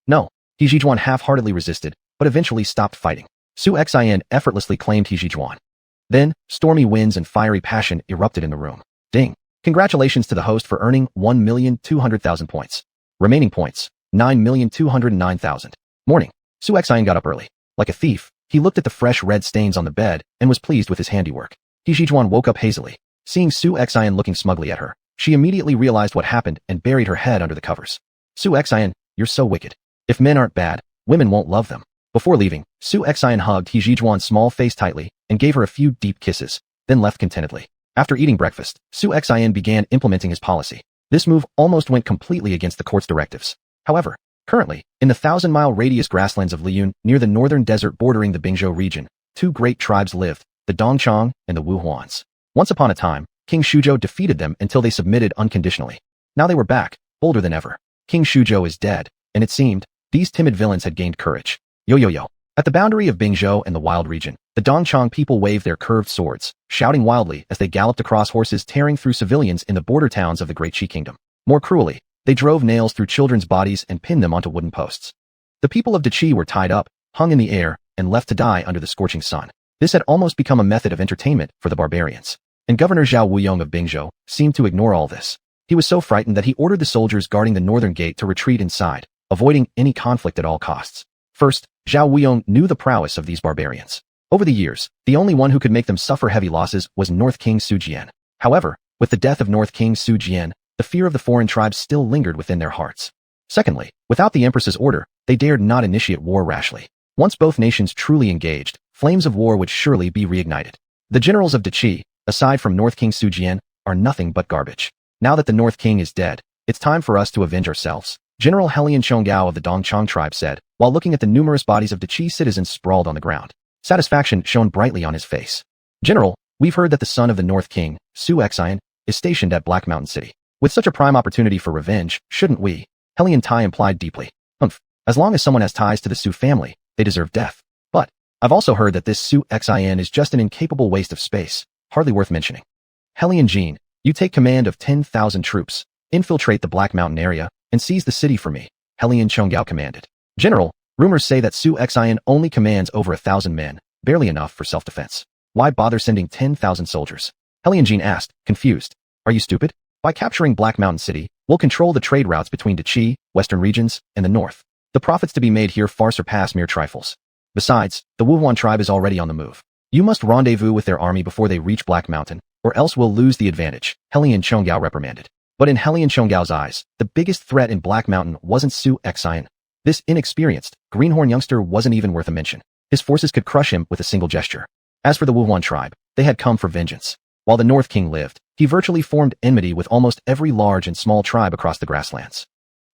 No. He Zhijuan half-heartedly resisted, but eventually stopped fighting. Su Xian effortlessly claimed He Zhijuan. Then, stormy winds and fiery passion erupted in the room. Ding! Congratulations to the host for earning 1,200,000 points. Remaining points, 9,209,000. Morning. Su Xian got up early. Like a thief, he looked at the fresh red stains on the bed and was pleased with his handiwork. He Zhijuan woke up hazily. Seeing Su Xian looking smugly at her, she immediately realized what happened and buried her head under the covers. Su Xian, you're so wicked. If men aren't bad, women won't love them. Before leaving, Su Xian hugged He Zhijuan's small face tightly and gave her a few deep kisses, then left contentedly. After eating breakfast, Su Xian began implementing his policy. This move almost went completely against the court's directives. However, currently, in the 1,000-mile radius grasslands of Liyun, near the northern desert bordering the Bingzhou region, two great tribes lived, the Dongchang and the Wuhuans. Once upon a time, King Shuzhou defeated them until they submitted unconditionally. Now they were back, bolder than ever. King Shuzhou is dead, and it seemed, these timid villains had gained courage. Yo. At the boundary of Bingzhou and the Wild region, the Dongchang people waved their curved swords, shouting wildly as they galloped across horses tearing through civilians in the border towns of the Great Qi Kingdom. More cruelly, they drove nails through children's bodies and pinned them onto wooden posts. The people of Qi were tied up, hung in the air, and left to die under the scorching sun. This had almost become a method of entertainment for the barbarians. And Governor Zhao Wuyong of Bingzhou seemed to ignore all this. He was so frightened that he ordered the soldiers guarding the northern gate to retreat inside, avoiding any conflict at all costs. First, Zhao Wuyong knew the prowess of these barbarians. Over the years, the only one who could make them suffer heavy losses was North King Su Jian. However, with the death of North King Su Jian, the fear of the foreign tribes still lingered within their hearts. Secondly, without the Empress's order, they dared not initiate war rashly. Once both nations truly engaged, flames of war would surely be reignited. The generals of Qi, aside from North King Su Jian, are nothing but garbage. Now that the North King is dead, it's time for us to avenge ourselves. General Helian Chonggao of the Dongchang tribe said, while looking at the numerous bodies of Qi citizens sprawled on the ground. Satisfaction shone brightly on his face. General, we've heard that the son of the North King, Su Xian, is stationed at Black Mountain City. With such a prime opportunity for revenge, shouldn't we? Helian Tai implied deeply. As long as someone has ties to the Su family, they deserve death. But, I've also heard that this Su Xian is just an incapable waste of space, hardly worth mentioning. Helian Jean, you take command of 10,000 troops, infiltrate the Black Mountain area, and seize the city for me, Helian Chonggao commanded. General, rumors say that Su Xian only commands over 1,000 men, barely enough for self-defense. Why bother sending 10,000 soldiers? Helian Jean asked, confused. Are you stupid? By capturing Black Mountain City, we'll control the trade routes between Qi, western regions, and the north. The profits to be made here far surpass mere trifles. Besides, the Wuhuan tribe is already on the move. You must rendezvous with their army before they reach Black Mountain, or else we'll lose the advantage, Helian Chonggao reprimanded. But in Helian Chonggao's eyes, the biggest threat in Black Mountain wasn't Su Xian. This inexperienced, greenhorn youngster wasn't even worth a mention. His forces could crush him with a single gesture. As for the Wuhuan tribe, they had come for vengeance. While the North King lived, he virtually formed enmity with almost every large and small tribe across the grasslands.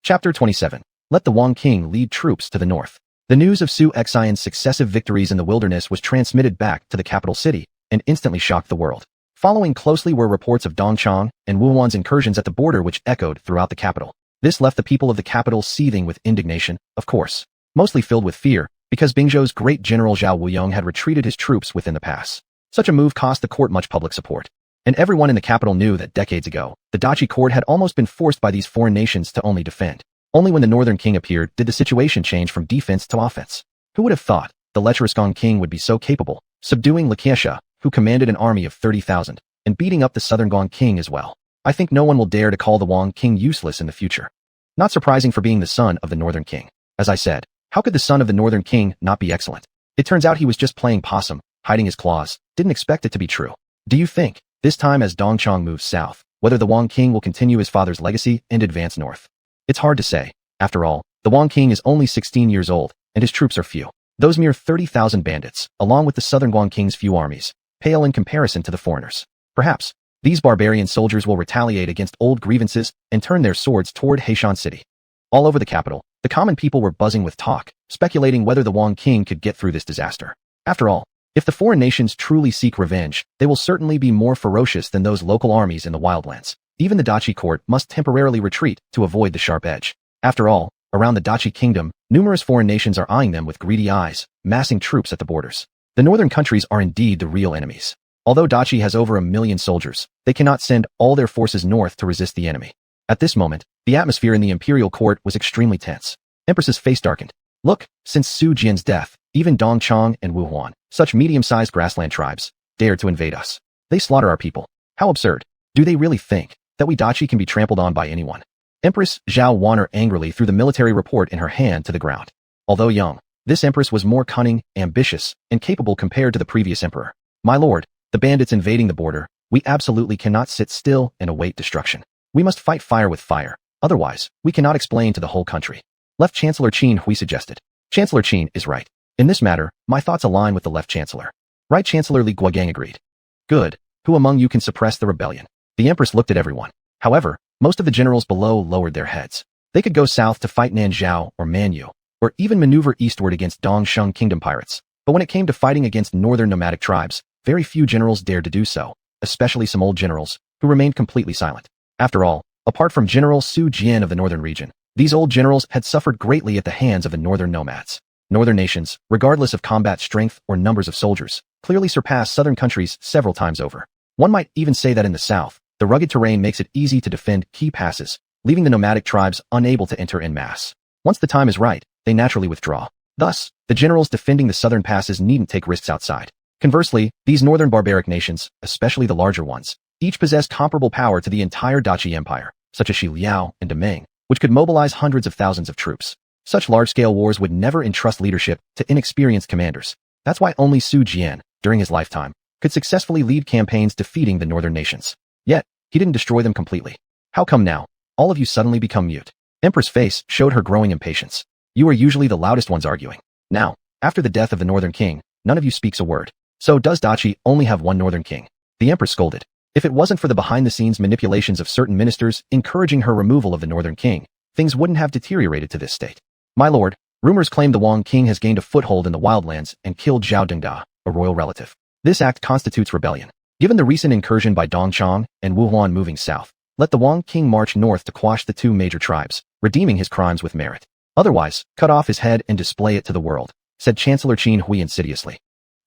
Chapter 27. Let the Wang King lead troops to the north. The news of Su Xian's successive victories in the wilderness was transmitted back to the capital city and instantly shocked the world. Following closely were reports of Dongchang and Wuhuan's incursions at the border which echoed throughout the capital. This left the people of the capital seething with indignation, of course, mostly filled with fear, because Bingzhou's great general Zhao Wuyong had retreated his troops within the pass. Such a move cost the court much public support. And everyone in the capital knew that decades ago, the Dachi court had almost been forced by these foreign nations to only defend. Only when the Northern King appeared did the situation change from defense to offense. Who would have thought the lecherous Gong King would be so capable, subduing Lakeisha, who commanded an army of 30,000, and beating up the Southern Gong King as well? I think no one will dare to call the Wang King useless in the future. Not surprising for being the son of the Northern King. As I said, how could the son of the Northern King not be excellent? It turns out he was just playing possum, hiding his claws, didn't expect it to be true. Do you think, this time as Dongchang moves south, whether the Wang King will continue his father's legacy and advance north? It's hard to say. After all, the Wang King is only 16 years old, and his troops are few. Those mere 30,000 bandits, along with the Southern Guang King's few armies, pale in comparison to the foreigners. Perhaps, these barbarian soldiers will retaliate against old grievances and turn their swords toward Heishan City. All over the capital, the common people were buzzing with talk, speculating whether the Wang King could get through this disaster. After all, if the foreign nations truly seek revenge, they will certainly be more ferocious than those local armies in the wildlands. Even the Dachi court must temporarily retreat to avoid the sharp edge. After all, around the Dachi kingdom, numerous foreign nations are eyeing them with greedy eyes, massing troops at the borders. The northern countries are indeed the real enemies. Although Dachi has over 1 million soldiers, they cannot send all their forces north to resist the enemy. At this moment, the atmosphere in the imperial court was extremely tense. Empress's face darkened. Look, since Su Jian's death, even Dongchang and Wuhuan, such medium-sized grassland tribes, dared to invade us. They slaughter our people. How absurd. Do they really think that we Dachi can be trampled on by anyone? Empress Xuanhuan angrily threw the military report in her hand to the ground. Although young, this empress was more cunning, ambitious, and capable compared to the previous emperor. My lord, the bandits invading the border, we absolutely cannot sit still and await destruction. We must fight fire with fire, otherwise, we cannot explain to the whole country. Left Chancellor Qin Hui suggested. Chancellor Qin is right. In this matter, my thoughts align with the Left Chancellor. Right Chancellor Li Guogang agreed. Good. Who among you can suppress the rebellion? The Empress looked at everyone. However, most of the generals below lowered their heads. They could go south to fight Nanzhao or Manyu, or even maneuver eastward against Dongsheng Kingdom pirates. But when it came to fighting against northern nomadic tribes, very few generals dared to do so, especially some old generals, who remained completely silent. After all, apart from General Su Jian of the northern region, these old generals had suffered greatly at the hands of the northern nomads. Northern nations, regardless of combat strength or numbers of soldiers, clearly surpass southern countries several times over. One might even say that in the south, the rugged terrain makes it easy to defend key passes, leaving the nomadic tribes unable to enter en masse. Once the time is right, they naturally withdraw. Thus, the generals defending the southern passes needn't take risks outside. Conversely, these northern barbaric nations, especially the larger ones, each possess comparable power to the entire Dachi Empire, such as Xiliao and Demeng, which could mobilize hundreds of thousands of troops. Such large-scale wars would never entrust leadership to inexperienced commanders. That's why only Su Jian, during his lifetime, could successfully lead campaigns defeating the northern nations. Yet, he didn't destroy them completely. How come now? All of you suddenly become mute. Empress' face showed her growing impatience. You are usually the loudest ones arguing. Now, after the death of the northern king, none of you speaks a word. So does Dachi only have one northern king? The Empress scolded. If it wasn't for the behind-the-scenes manipulations of certain ministers encouraging her removal of the northern king, things wouldn't have deteriorated to this state. My lord, rumors claim the Wang king has gained a foothold in the wildlands and killed Zhao Dengda, a royal relative. This act constitutes rebellion. Given the recent incursion by Dongchang and Wuhuan moving south, let the Wang king march north to quash the two major tribes, redeeming his crimes with merit. Otherwise, cut off his head and display it to the world, said Chancellor Qin Hui insidiously.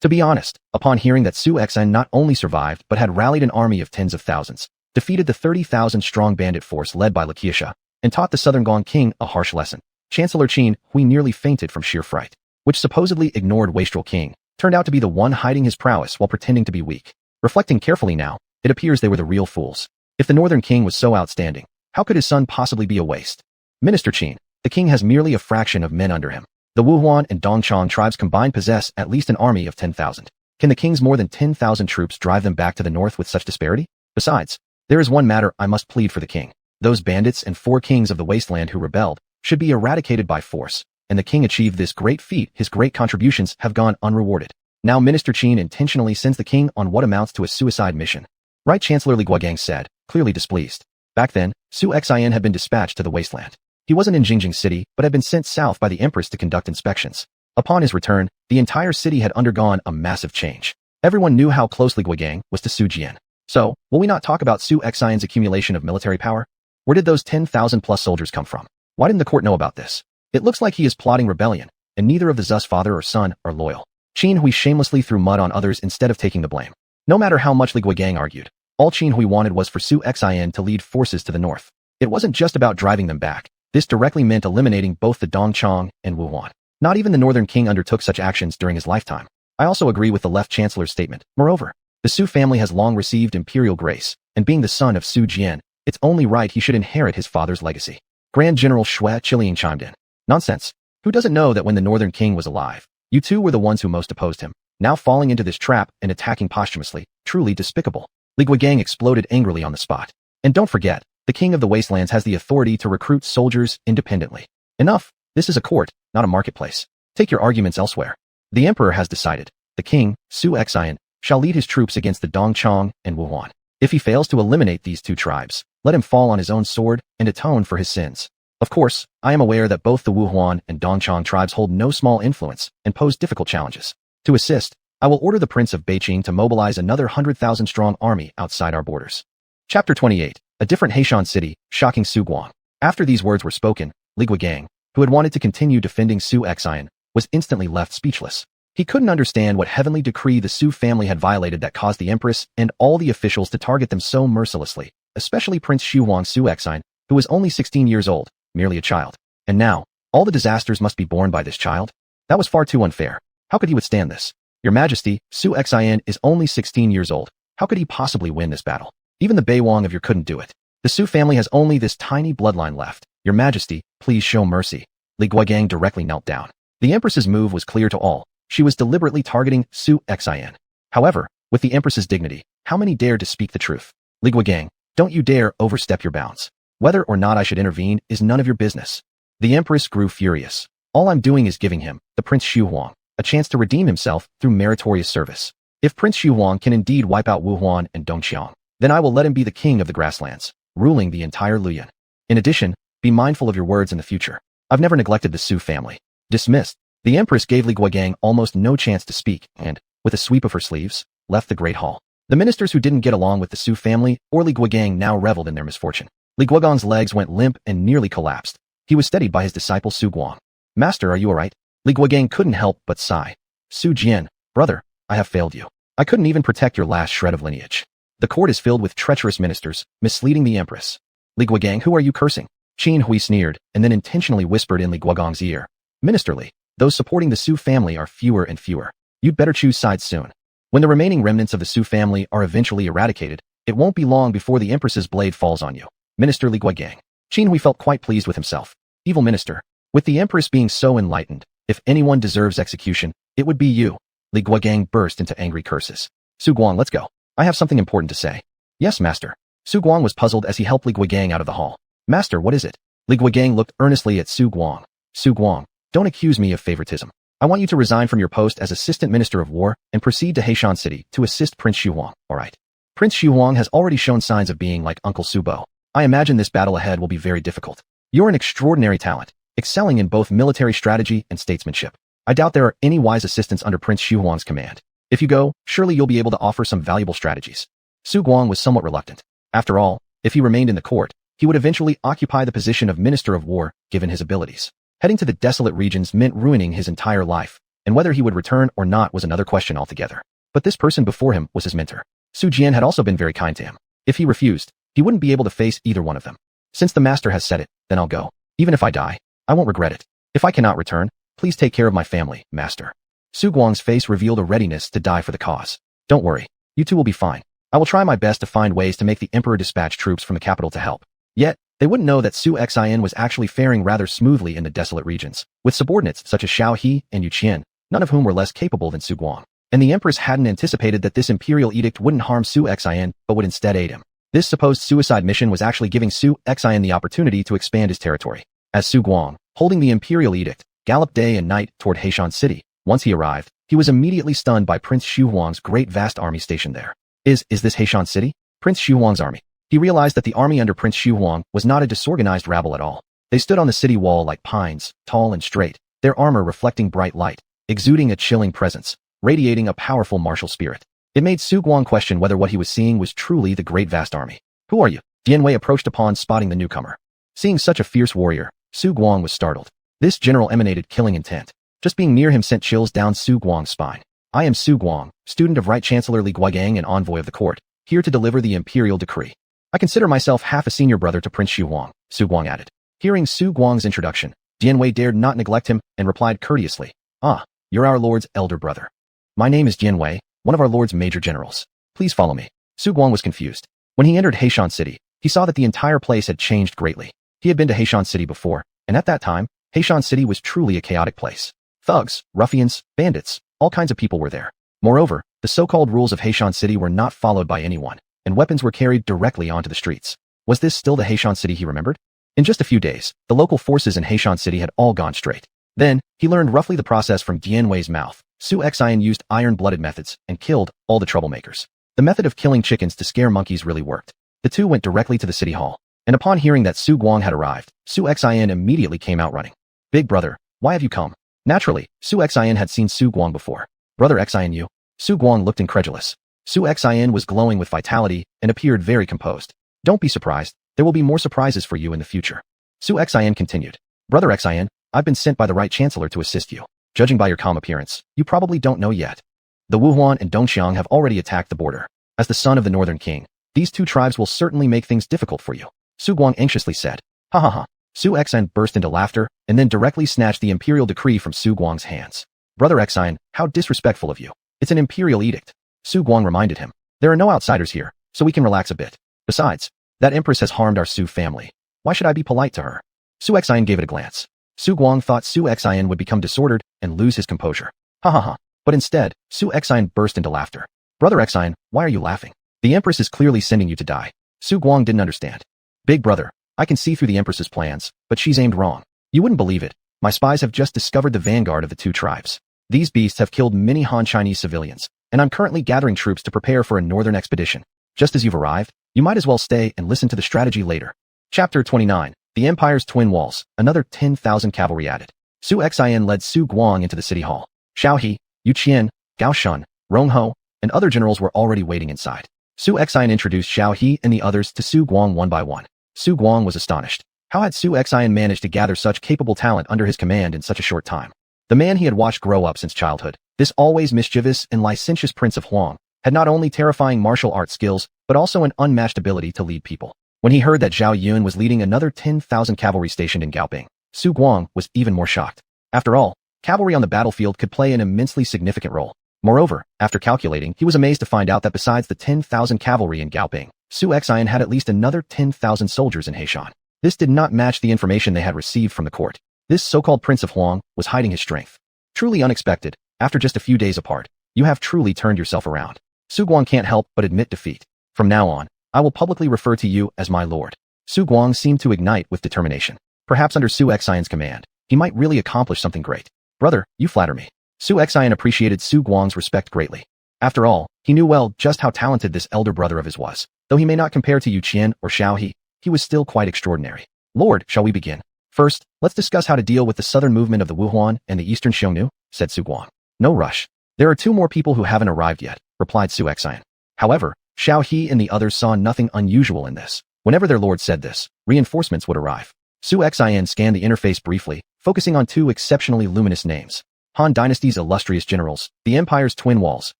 To be honest, upon hearing that Su Xuanhuan not only survived but had rallied an army of tens of thousands, defeated the 30,000-strong bandit force led by Laqiusha, and taught the southern Gong king a harsh lesson, Chancellor Qin Hui nearly fainted from sheer fright. Which supposedly ignored Wasteland king, turned out to be the one hiding his prowess while pretending to be weak. Reflecting carefully now, it appears they were the real fools. If the northern king was so outstanding, how could his son possibly be a waste? Minister Qin, the king has merely a fraction of men under him. The Wuhuan and Dongchang tribes combined possess at least an army of 10,000. Can the king's more than 10,000 troops drive them back to the north with such disparity? Besides, there is one matter I must plead for the king. Those bandits and 4 kings of the wasteland who rebelled should be eradicated by force, and the king achieved this great feat. His great contributions have gone unrewarded. Now Minister Qin intentionally sends the king on what amounts to a suicide mission. Right Chancellor Li Guogang said, clearly displeased. Back then, Su Xuanhuan had been dispatched to the wasteland. He wasn't in Jingjing City, but had been sent south by the Empress to conduct inspections. Upon his return, the entire city had undergone a massive change. Everyone knew how closely Guogang was to Su Jian. So, will we not talk about Su Xuanhuan's accumulation of military power? Where did those 10,000 plus soldiers come from? Why didn't the court know about this? It looks like he is plotting rebellion, and neither of the Zhus father or son are loyal. Qin Hui shamelessly threw mud on others instead of taking the blame. No matter how much Li Guogang argued, all Qin Hui wanted was for Su Xuanhuan to lead forces to the north. It wasn't just about driving them back. This directly meant eliminating both the Dongchang and Wuhuan. Not even the northern king undertook such actions during his lifetime. I also agree with the left chancellor's statement. Moreover, the Su family has long received imperial grace, and being the son of Su Jian, it's only right he should inherit his father's legacy. Grand General Xue Qiliang chimed in. Nonsense. Who doesn't know that when the northern king was alive, you two were the ones who most opposed him? Now falling into this trap and attacking posthumously, truly despicable. Li Guogang exploded angrily on the spot. And don't forget, the king of the wastelands has the authority to recruit soldiers independently. Enough. This is a court, not a marketplace. Take your arguments elsewhere. The emperor has decided. The king, Su Xuanhuan, shall lead his troops against the Dongchang and Wuhuan. If he fails to eliminate these two tribes, let him fall on his own sword and atone for his sins. Of course, I am aware that both the Wuhuan and Dongchang tribes hold no small influence and pose difficult challenges. To assist, I will order the Prince of Beijing to mobilize another 100,000-strong army outside our borders. Chapter 28. A different Heishan city, shocking Su Guang. After these words were spoken, Li Guogang, who had wanted to continue defending Su Xuanhuan, was instantly left speechless. He couldn't understand what heavenly decree the Su family had violated that caused the Empress and all the officials to target them so mercilessly, especially Prince Xuanhuan Su Xuanhuan, who was only 16 years old, merely a child. And now, All the disasters must be borne by this child? That was far too unfair. How could he withstand this? Your Majesty, xuanhuan is only 16 years old. How could he possibly win this battle? Even the Beiwang of your couldn't do it. The Su family has only this tiny bloodline left. Your Majesty, please show mercy. Li Guogang directly knelt down. The Empress's move was clear to all. She was deliberately targeting xuanhuan. However, with the Empress's dignity, how many dared to speak the truth? Li Guogang, don't you dare overstep your bounds. Whether or not I should intervene is none of your business. The Empress grew furious. All I'm doing is giving him, the Prince Xuanhuan, a chance to redeem himself through meritorious service. If Prince Xuanhuan can indeed wipe out Wuhuan and Dongqiang, then I will let him be the king of the grasslands, ruling the entire Luoyang. In addition, be mindful of your words in the future. I've never neglected the Su family. Dismissed. The Empress gave Li Guogang almost no chance to speak and, with a sweep of her sleeves, left the great hall. The ministers who didn't get along with the Su family or Li Guogang now reveled in their misfortune. Li Guogang's legs went limp and nearly collapsed. He was steadied by his disciple Su Guang. Master, are you alright? Li Guogang couldn't help but sigh. Su Jian, brother, I have failed you. I couldn't even protect your last shred of lineage. The court is filled with treacherous ministers, misleading the Empress. Li Guogang, who are you cursing? Qin Hui sneered, and then intentionally whispered in Li Guogang's ear. Ministerly, those supporting the Su family are fewer and fewer. You'd better choose sides soon. When the remaining remnants of the Su family are eventually eradicated, it won't be long before the Empress's blade falls on you. Minister Li Guogang. Qin Hui felt quite pleased with himself. Evil minister. With the Empress being so enlightened, if anyone deserves execution, it would be you. Li Guogang burst into angry curses. Su Guang, let's go. I have something important to say. Yes, master. Su Guang was puzzled as he helped Li Guogang out of the hall. Master, what is it? Li Guogang looked earnestly at Su Guang. Su Guang, don't accuse me of favoritism. I want you to resign from your post as Assistant Minister of War and proceed to Heishan City to assist Prince Xuanhuan, alright? Prince Xuanhuan has already shown signs of being like Uncle Subo. I imagine this battle ahead will be very difficult. You're an extraordinary talent, excelling in both military strategy and statesmanship. I doubt there are any wise assistants under Prince Xuanhuan's command. If you go, surely you'll be able to offer some valuable strategies. Su Guang was somewhat reluctant. After all, if he remained in the court, he would eventually occupy the position of Minister of War, given his abilities. Heading to the desolate regions meant ruining his entire life, and whether he would return or not was another question altogether. But this person before him was his mentor. Su Jian had also been very kind to him. If he refused, he wouldn't be able to face either one of them. Since the master has said it, then I'll go. Even if I die, I won't regret it. If I cannot return, please take care of my family, master. Su Guang's face revealed a readiness to die for the cause. Don't worry. You two will be fine. I will try my best to find ways to make the emperor dispatch troops from the capital to help. Yet, they wouldn't know that xuanhuan was actually faring rather smoothly in the desolate regions, with subordinates such as Xiao He and Yu Qian, none of whom were less capable than Su Guang. And the Empress hadn't anticipated that this imperial edict wouldn't harm xuanhuan, but would instead aid him. This supposed suicide mission was actually giving xuanhuan the opportunity to expand his territory. As Su Guang, holding the imperial edict, galloped day and night toward Heishan City, once he arrived, he was immediately stunned by Prince Xuanhuang's great vast army stationed there. Is this Heishan City? Prince Xuanhuang's army. He realized that the army under Prince Xuanhuang was not a disorganized rabble at all. They stood on the city wall like pines, tall and straight, their armor reflecting bright light, exuding a chilling presence, radiating a powerful martial spirit. It made Su Guang question whether what he was seeing was truly the great vast army. Who are you? Dian Wei approached upon spotting the newcomer. Seeing such a fierce warrior, Su Guang was startled. This general emanated killing intent. Just being near him sent chills down Su Guang's spine. I am Su Guang, student of Right Chancellor Li Guogang and envoy of the court, here to deliver the imperial decree. I consider myself half a senior brother to Prince Xuanhuang, Su Guang added. Hearing Su Guang's introduction, Dian Wei dared not neglect him and replied courteously, Ah, you're our lord's elder brother. My name is Dian Wei, one of our lord's major generals. Please follow me. Su Guang was confused. When he entered Heishan City, he saw that the entire place had changed greatly. He had been to Heishan City before, and at that time, Heishan City was truly a chaotic place. Thugs, ruffians, bandits, all kinds of people were there. Moreover, the so-called rules of Heishan City were not followed by anyone, and weapons were carried directly onto the streets. Was this still the Heishan City he remembered? In just a few days, the local forces in Heishan City had all gone straight. Then, he learned roughly the process from Dian Wei's mouth. Xuanhuan used iron-blooded methods and killed all the troublemakers. The method of killing chickens to scare monkeys really worked. The two went directly to the city hall, and upon hearing that Su Guang had arrived, Xuanhuan immediately came out running. Big brother, why have you come? Naturally, Xuanhuan had seen Su Guang before. Brother Xuan, you? Su Guang looked incredulous. Xuanhuan was glowing with vitality and appeared very composed. Don't be surprised, there will be more surprises for you in the future. Xuanhuan continued. Brother Xuan, I've been sent by the Right Chancellor to assist you. Judging by your calm appearance, you probably don't know yet. The Wuhuan and Dongqiang have already attacked the border. As the son of the Northern King, these two tribes will certainly make things difficult for you. Su Guang anxiously said. Ha ha ha. Su Exine burst into laughter and then directly snatched the imperial decree from Su Guang's hands. Brother Exine, how disrespectful of you. It's an imperial edict. Su Guang reminded him. There are no outsiders here, so we can relax a bit. Besides, that empress has harmed our Su family. Why should I be polite to her? Su Exine gave it a glance. Su Guang thought Su Exine would become disordered and lose his composure. Ha ha ha. But instead, Su Exine burst into laughter. Brother Exine, why are you laughing? The empress is clearly sending you to die. Su Guang didn't understand. Big brother, I can see through the empress's plans, but she's aimed wrong. You wouldn't believe it. My spies have just discovered the vanguard of the two tribes. These beasts have killed many Han Chinese civilians, and I'm currently gathering troops to prepare for a northern expedition. Just as you've arrived, you might as well stay and listen to the strategy later. Chapter 29. The Empire's Twin Walls, another 10,000 cavalry added. Su Exine led Su Guang into the city hall. Xiao He, Yu Qian, Gao Shun, Rong Ho, and other generals were already waiting inside. Su Exine introduced Xiao He and the others to Su Guang one by one. Su Guang was astonished. How had Su Exine managed to gather such capable talent under his command in such a short time? The man he had watched grow up since childhood, this always mischievous and licentious Prince of Huang, had not only terrifying martial arts skills, but also an unmatched ability to lead people. When he heard that Zhao Yun was leading another 10,000 cavalry stationed in Gaoping, Su Guang was even more shocked. After all, cavalry on the battlefield could play an immensely significant role. Moreover, after calculating, he was amazed to find out that besides the 10,000 cavalry in Gaoping, Su Exine had at least another 10,000 soldiers in Heishan. This did not match the information they had received from the court. This so-called Prince of Huang was hiding his strength. Truly unexpected, after just a few days apart, you have truly turned yourself around. Su Guang can't help but admit defeat. From now on, I will publicly refer to you as my lord. Su Guang seemed to ignite with determination. Perhaps under Su Exine's command, he might really accomplish something great. Brother, you flatter me. Su Exine appreciated Su Guang's respect greatly. After all, he knew well just how talented this elder brother of his was. Though he may not compare to Yu Qian or Xiao He was still quite extraordinary. Lord, shall we begin? First, let's discuss how to deal with the southern movement of the Wuhuan and the eastern Xiongnu, said Su Guang. No rush. There are two more people who haven't arrived yet, replied Su Exine. However, Xiao He and the others saw nothing unusual in this. Whenever their lord said this, reinforcements would arrive. Su Exine scanned the interface briefly, focusing on two exceptionally luminous names. Han Dynasty's illustrious generals, the Empire's Twin Walls,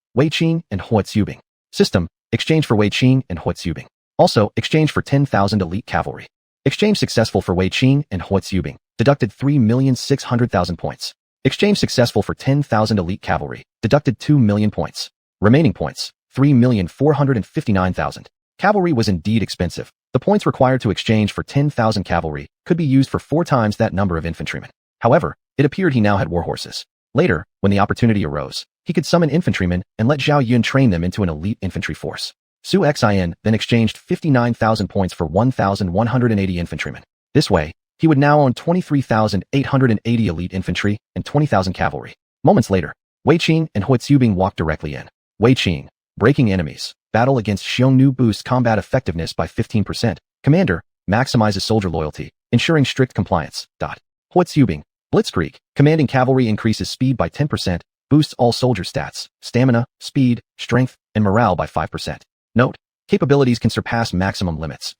Wei Qing and Hua Tsubing. System, exchange for Wei Qing and Hua Tsubing. Also, exchange for 10,000 elite cavalry. Exchange successful for Wei Qing and Hua Tsubing. Deducted 3,600,000 points. Exchange successful for 10,000 elite cavalry. Deducted 2 million points. Remaining points, 3,459,000. Cavalry was indeed expensive. The points required to exchange for 10,000 cavalry could be used for 4 times that number of infantrymen. However, it appeared he now had war horses. Later, when the opportunity arose, he could summon infantrymen and let Zhao Yun train them into an elite infantry force. Su Exine then exchanged 59,000 points for 1,180 infantrymen. This way, he would now own 23,880 elite infantry and 20,000 cavalry. Moments later, Wei Qing and Hua Tsubing walked directly in. Wei Qing, breaking enemies, battle against Xiongnu boosts combat effectiveness by 15%. Commander, maximizes soldier loyalty, ensuring strict compliance. Hua Tsubing, blitzkrieg, commanding cavalry increases speed by 10%, boosts all soldier stats, stamina, speed, strength, and morale by 5%. Note, capabilities can surpass maximum limits.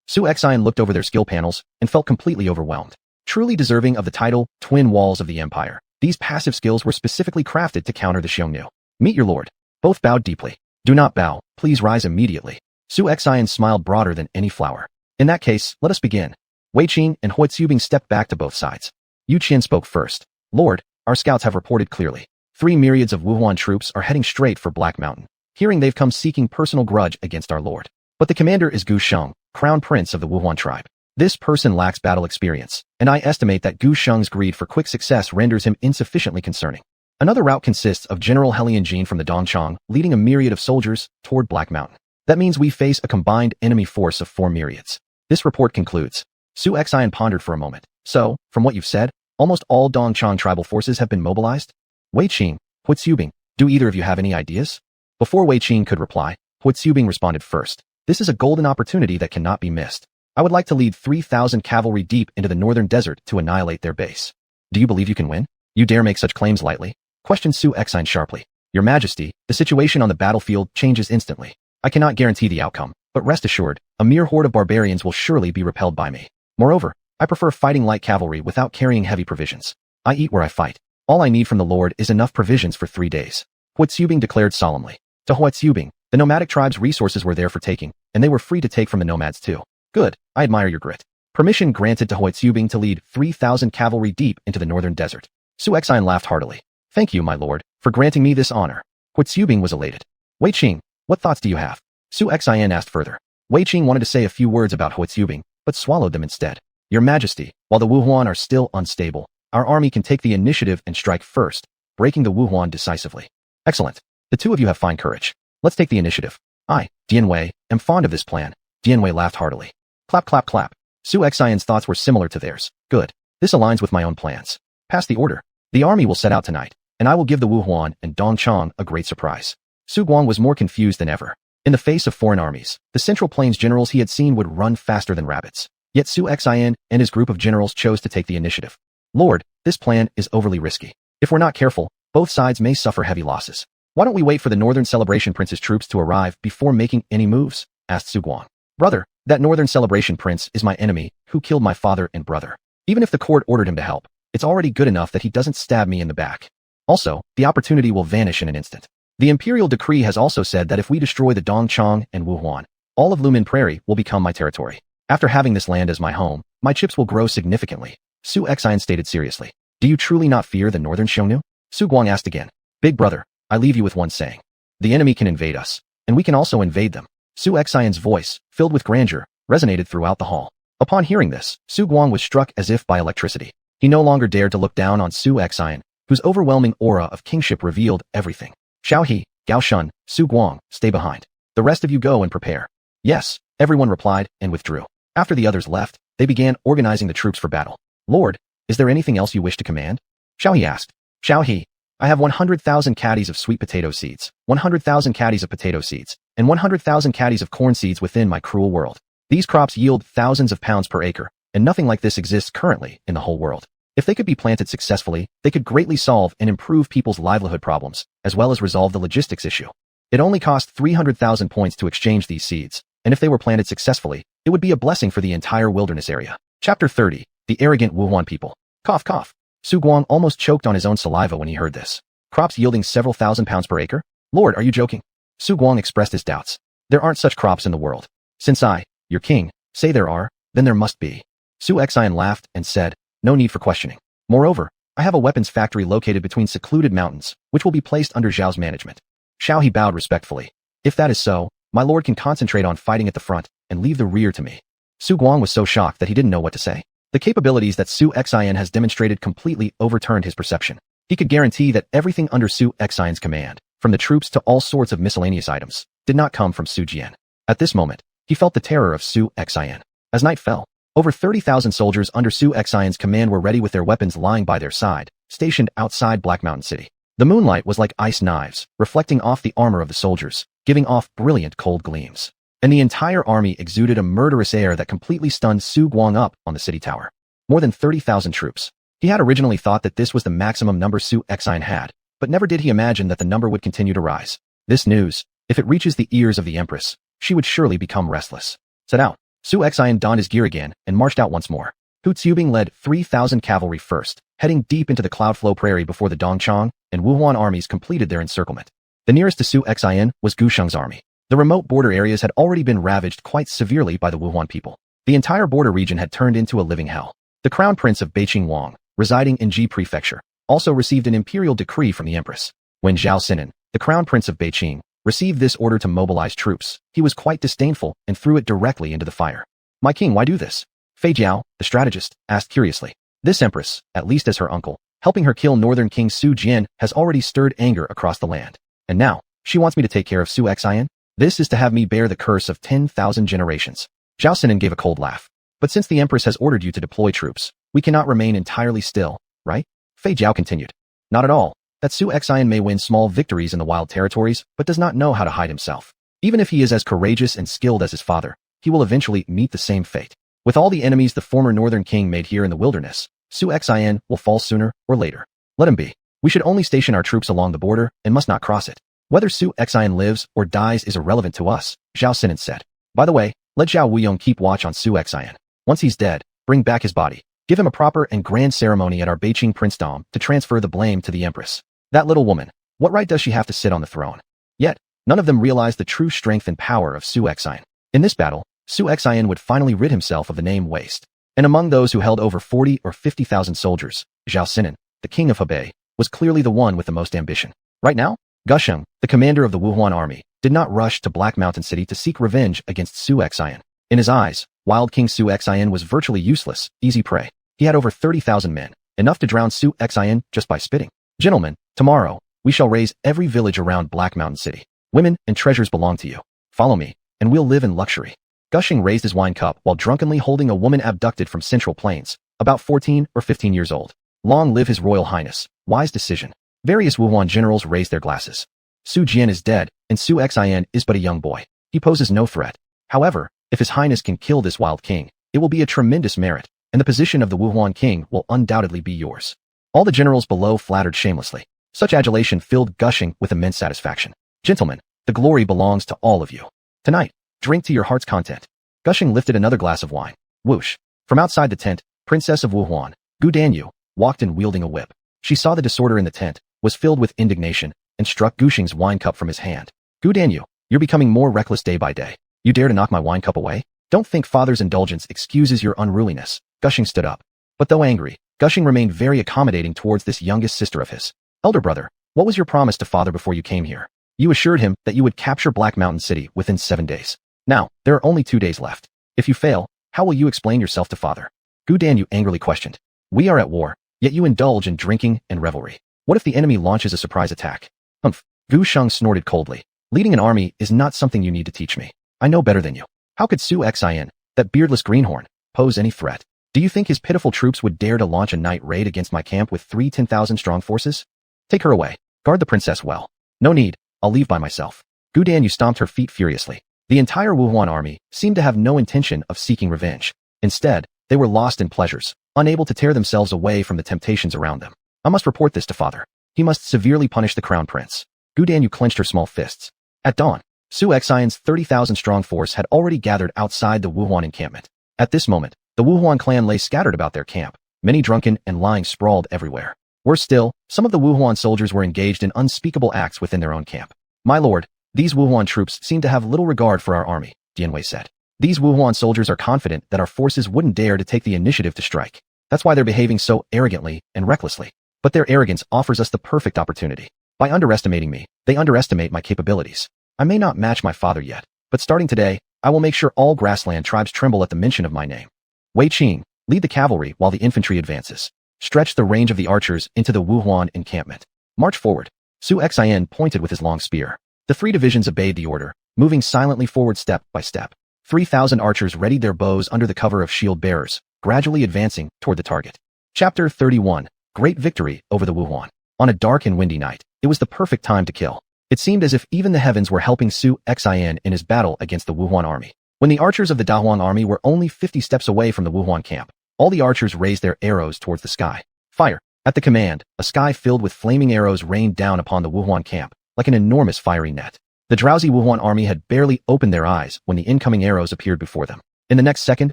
Su Exine looked over their skill panels and felt completely overwhelmed. Truly deserving of the title, Twin Walls of the Empire, these passive skills were specifically crafted to counter the Xiongnu. Meet your lord. Both bowed deeply. Do not bow, please rise immediately. Su Exine smiled broader than any flower. In that case, let us begin. Wei Qing and Hua Tsubing stepped back to both sides. Yu Qian spoke first. Lord, our scouts have reported clearly. 3 myriads of Wuhuan troops are heading straight for Black Mountain. Hearing they've come seeking personal grudge against our lord. But the commander is Gu Sheng, crown prince of the Wuhuan tribe. This person lacks battle experience, and I estimate that Gu Sheng's greed for quick success renders him insufficiently concerning. Another route consists of General Helian Jin from the Dongchang leading a myriad of soldiers toward Black Mountain. That means we face a combined enemy force of 4 myriads. This report concludes. Su Exine pondered for a moment. So, from what you've said, almost all Dongchang tribal forces have been mobilized? Wei Qing, Hua Tsubing, do either of you have any ideas? Before Wei Qing could reply, Hua Tsubing responded first. This is a golden opportunity that cannot be missed. I would like to lead 3,000 cavalry deep into the northern desert to annihilate their base. Do you believe you can win? You dare make such claims lightly? Questioned Su Exine sharply. Your Majesty, the situation on the battlefield changes instantly. I cannot guarantee the outcome, but rest assured, a mere horde of barbarians will surely be repelled by me. Moreover, I prefer fighting light cavalry without carrying heavy provisions. I eat where I fight. All I need from the Lord is enough provisions for 3 days. Hua Tsubing declared solemnly. To Hua Tsubing, the nomadic tribe's resources were there for taking, and they were free to take from the nomads too. Good, I admire your grit. Permission granted to Huitzubing to lead 3,000 cavalry deep into the northern desert. Su Exine laughed heartily. Thank you, my lord, for granting me this honor. Huitzubing was elated. Wei Qing, what thoughts do you have? Su Exine asked further. Wei Qing wanted to say a few words about Huitzubing, but swallowed them instead. Your Majesty, while the Wuhuan are still unstable, our army can take the initiative and strike first, breaking the Wuhuan decisively. Excellent. The two of you have fine courage. Let's take the initiative. I, Dianwei, am fond of this plan. Dianwei laughed heartily. Clap, clap, clap. Su Xian's thoughts were similar to theirs. Good. This aligns with my own plans. Pass the order. The army will set out tonight, and I will give the Wuhuan and Dongchang a great surprise. Su Guang was more confused than ever. In the face of foreign armies, the Central Plains generals he had seen would run faster than rabbits. Yet Su Xian and his group of generals chose to take the initiative. Lord, this plan is overly risky. If we're not careful, both sides may suffer heavy losses. Why don't we wait for the Northern Celebration Prince's troops to arrive before making any moves? Asked Su Guang. Brother, that Northern Celebration Prince is my enemy who killed my father and brother. Even if the court ordered him to help, it's already good enough that he doesn't stab me in the back. Also, the opportunity will vanish in an instant. The imperial decree has also said that if we destroy the Dongchang and Wuhuan, all of Lumin Prairie will become my territory. After having this land as my home, my chips will grow significantly. Su Xian stated seriously. Do you truly not fear the Northern Xiongnu? Su Guang asked again. Big brother, I leave you with one saying. The enemy can invade us, and we can also invade them. Su Xian's voice, filled with grandeur, resonated throughout the hall. Upon hearing this, Su Guang was struck as if by electricity. He no longer dared to look down on Su Xian, whose overwhelming aura of kingship revealed everything. Xiao He, Gao Shun, Su Guang, stay behind. The rest of you go and prepare. Yes, everyone replied and withdrew. After the others left, they began organizing the troops for battle. Lord, is there anything else you wish to command? Xiao He asked. Xiao He, I have 100,000 caddies of sweet potato seeds, 100,000 caddies of potato seeds, and 100,000 caddies of corn seeds within my cruel world. These crops yield thousands of pounds per acre, and nothing like this exists currently in the whole world. If they could be planted successfully, they could greatly solve and improve people's livelihood problems, as well as resolve the logistics issue. It only cost 300,000 points to exchange these seeds, and if they were planted successfully, it would be a blessing for the entire wilderness area. Chapter 30. The Arrogant Wuhuan People. Cough, cough. Su Guang almost choked on his own saliva when he heard this. Crops yielding several thousand pounds per acre? Lord, are you joking? Su Guang expressed his doubts. There aren't such crops in the world. Since I, your king, say there are, then there must be. Su Xian laughed and said, no need for questioning. Moreover, I have a weapons factory located between secluded mountains, which will be placed under Zhao's management. Xiao He bowed respectfully. If that is so, my lord can concentrate on fighting at the front and leave the rear to me. Su Guang was so shocked that he didn't know what to say. The capabilities that Su Xian has demonstrated completely overturned his perception. He could guarantee that everything under Su Xian's command, from the troops to all sorts of miscellaneous items, did not come from Su Jian. At this moment, he felt the terror of Su Xian. As night fell, over 30,000 soldiers under Su Xian's command were ready with their weapons lying by their side, stationed outside Black Mountain City. The moonlight was like ice knives, reflecting off the armor of the soldiers, giving off brilliant cold gleams. And the entire army exuded a murderous air that completely stunned Su Guang up on the city tower. More than 30,000 troops. He had originally thought that this was the maximum number Su Xian had, but never did he imagine that the number would continue to rise. This news, if it reaches the ears of the Empress, she would surely become restless. Set out. Su Xian donned his gear again and marched out once more. Hu Tsubing led 3,000 cavalry first, heading deep into the Cloudflow Prairie before the Dongchang and Wuhuan armies completed their encirclement. The nearest to Su Xian was Gu Sheng's army. The remote border areas had already been ravaged quite severely by the Wuhuan people. The entire border region had turned into a living hell. The Crown Prince of Beiqing Wang, residing in Ji Prefecture, also received an imperial decree from the Empress. When Zhao Sinan, the Crown Prince of Beiqing, received this order to mobilize troops, he was quite disdainful and threw it directly into the fire. My king, why do this? Fei Jiao, the strategist, asked curiously. This Empress, at least as her uncle, helping her kill Northern King Su Jian, has already stirred anger across the land. And now, she wants me to take care of Su Xian? This is to have me bear the curse of 10,000 generations. Zhao Sinan gave a cold laugh. But since the Empress has ordered you to deploy troops, we cannot remain entirely still, right? Fei Jiao continued. Not at all. That Su Xian may win small victories in the wild territories, but does not know how to hide himself. Even if he is as courageous and skilled as his father, he will eventually meet the same fate. With all the enemies the former Northern King made here in the wilderness, Su Xian will fall sooner or later. Let him be. We should only station our troops along the border and must not cross it. Whether Su Xian lives or dies is irrelevant to us, Zhao Sinan said. By the way, let Zhao Wuyong keep watch on Su Xian. Once he's dead, bring back his body. Give him a proper and grand ceremony at our Beiqing princedom to transfer the blame to the Empress. That little woman, what right does she have to sit on the throne? Yet, none of them realized the true strength and power of Su Xian. In this battle, Su Xian would finally rid himself of the name Waste. And among those who held over 40 or 50,000 soldiers, Zhao Sinan, the king of Hebei, was clearly the one with the most ambition. Right now, Gusheng, the commander of the Wuhuan army, did not rush to Black Mountain City to seek revenge against Su Xian. In his eyes, Wild King Su Xian was virtually useless, easy prey. He had over 30,000 men, enough to drown Su Xian just by spitting. Gentlemen, tomorrow, we shall raze every village around Black Mountain City. Women and treasures belong to you. Follow me, and we'll live in luxury. Gusheng raised his wine cup while drunkenly holding a woman abducted from Central Plains, about 14 or 15 years old. Long live His Royal Highness. Wise decision. Various Wuhuan generals raised their glasses. Su Jian is dead, and Su Xian is but a young boy. He poses no threat. However, if His Highness can kill this wild king, it will be a tremendous merit, and the position of the Wuhuan king will undoubtedly be yours. All the generals below flattered shamelessly. Such adulation filled Gusheng with immense satisfaction. Gentlemen, the glory belongs to all of you. Tonight, drink to your heart's content. Gusheng lifted another glass of wine. Whoosh. From outside the tent, Princess of Wuhuan, Gu Danyu, walked in wielding a whip. She saw the disorder in the tent, was filled with indignation, and struck Gusheng's wine cup from his hand. Gu Danyu, you're becoming more reckless day by day. You dare to knock my wine cup away? Don't think father's indulgence excuses your unruliness. Gusheng stood up. But though angry, Gusheng remained very accommodating towards this youngest sister of his. Elder brother, what was your promise to father before you came here? You assured him that you would capture Black Mountain City within 7 days. Now, there are only 2 days left. If you fail, how will you explain yourself to father? Gu Danyu angrily questioned. We are at war, yet you indulge in drinking and revelry. What if the enemy launches a surprise attack? Humph. Gu Sheng snorted coldly. Leading an army is not something you need to teach me. I know better than you. How could Su Xian, that beardless greenhorn, pose any threat? Do you think his pitiful troops would dare to launch a night raid against my camp with 3 10,000-strong forces? Take her away. Guard the princess well. No need. I'll leave by myself. Gu Danyu stomped her feet furiously. The entire Wuhuan army seemed to have no intention of seeking revenge. Instead, they were lost in pleasures, unable to tear themselves away from the temptations around them. I must report this to father. He must severely punish the crown prince. Gu Danyu clenched her small fists. At dawn, Su Xian's 30,000-strong force had already gathered outside the Wuhuan encampment. At this moment, the Wuhuan clan lay scattered about their camp, many drunken and lying sprawled everywhere. Worse still, some of the Wuhuan soldiers were engaged in unspeakable acts within their own camp. My lord, these Wuhuan troops seem to have little regard for our army, Dianwei said. These Wuhuan soldiers are confident that our forces wouldn't dare to take the initiative to strike. That's why they're behaving so arrogantly and recklessly. But their arrogance offers us the perfect opportunity. By underestimating me, they underestimate my capabilities. I may not match my father yet, but starting today, I will make sure all grassland tribes tremble at the mention of my name. Wei Qing, lead the cavalry while the infantry advances. Stretch the range of the archers into the Wuhuan encampment. March forward. Su Xian pointed with his long spear. The 3 divisions obeyed the order, moving silently forward step by step. 3,000 archers readied their bows under the cover of shield bearers, gradually advancing toward the target. Chapter 31. Great Victory over the Wuhuan. On a dark and windy night, it was the perfect time to kill. It seemed as if even the heavens were helping Su Xian in his battle against the Wuhuan army. When the archers of the Dahuang army were only 50 steps away from the Wuhuan camp, all the archers raised their arrows towards the sky. Fire! At the command, a sky filled with flaming arrows rained down upon the Wuhuan camp, like an enormous fiery net. The drowsy Wuhuan army had barely opened their eyes when the incoming arrows appeared before them. In the next second,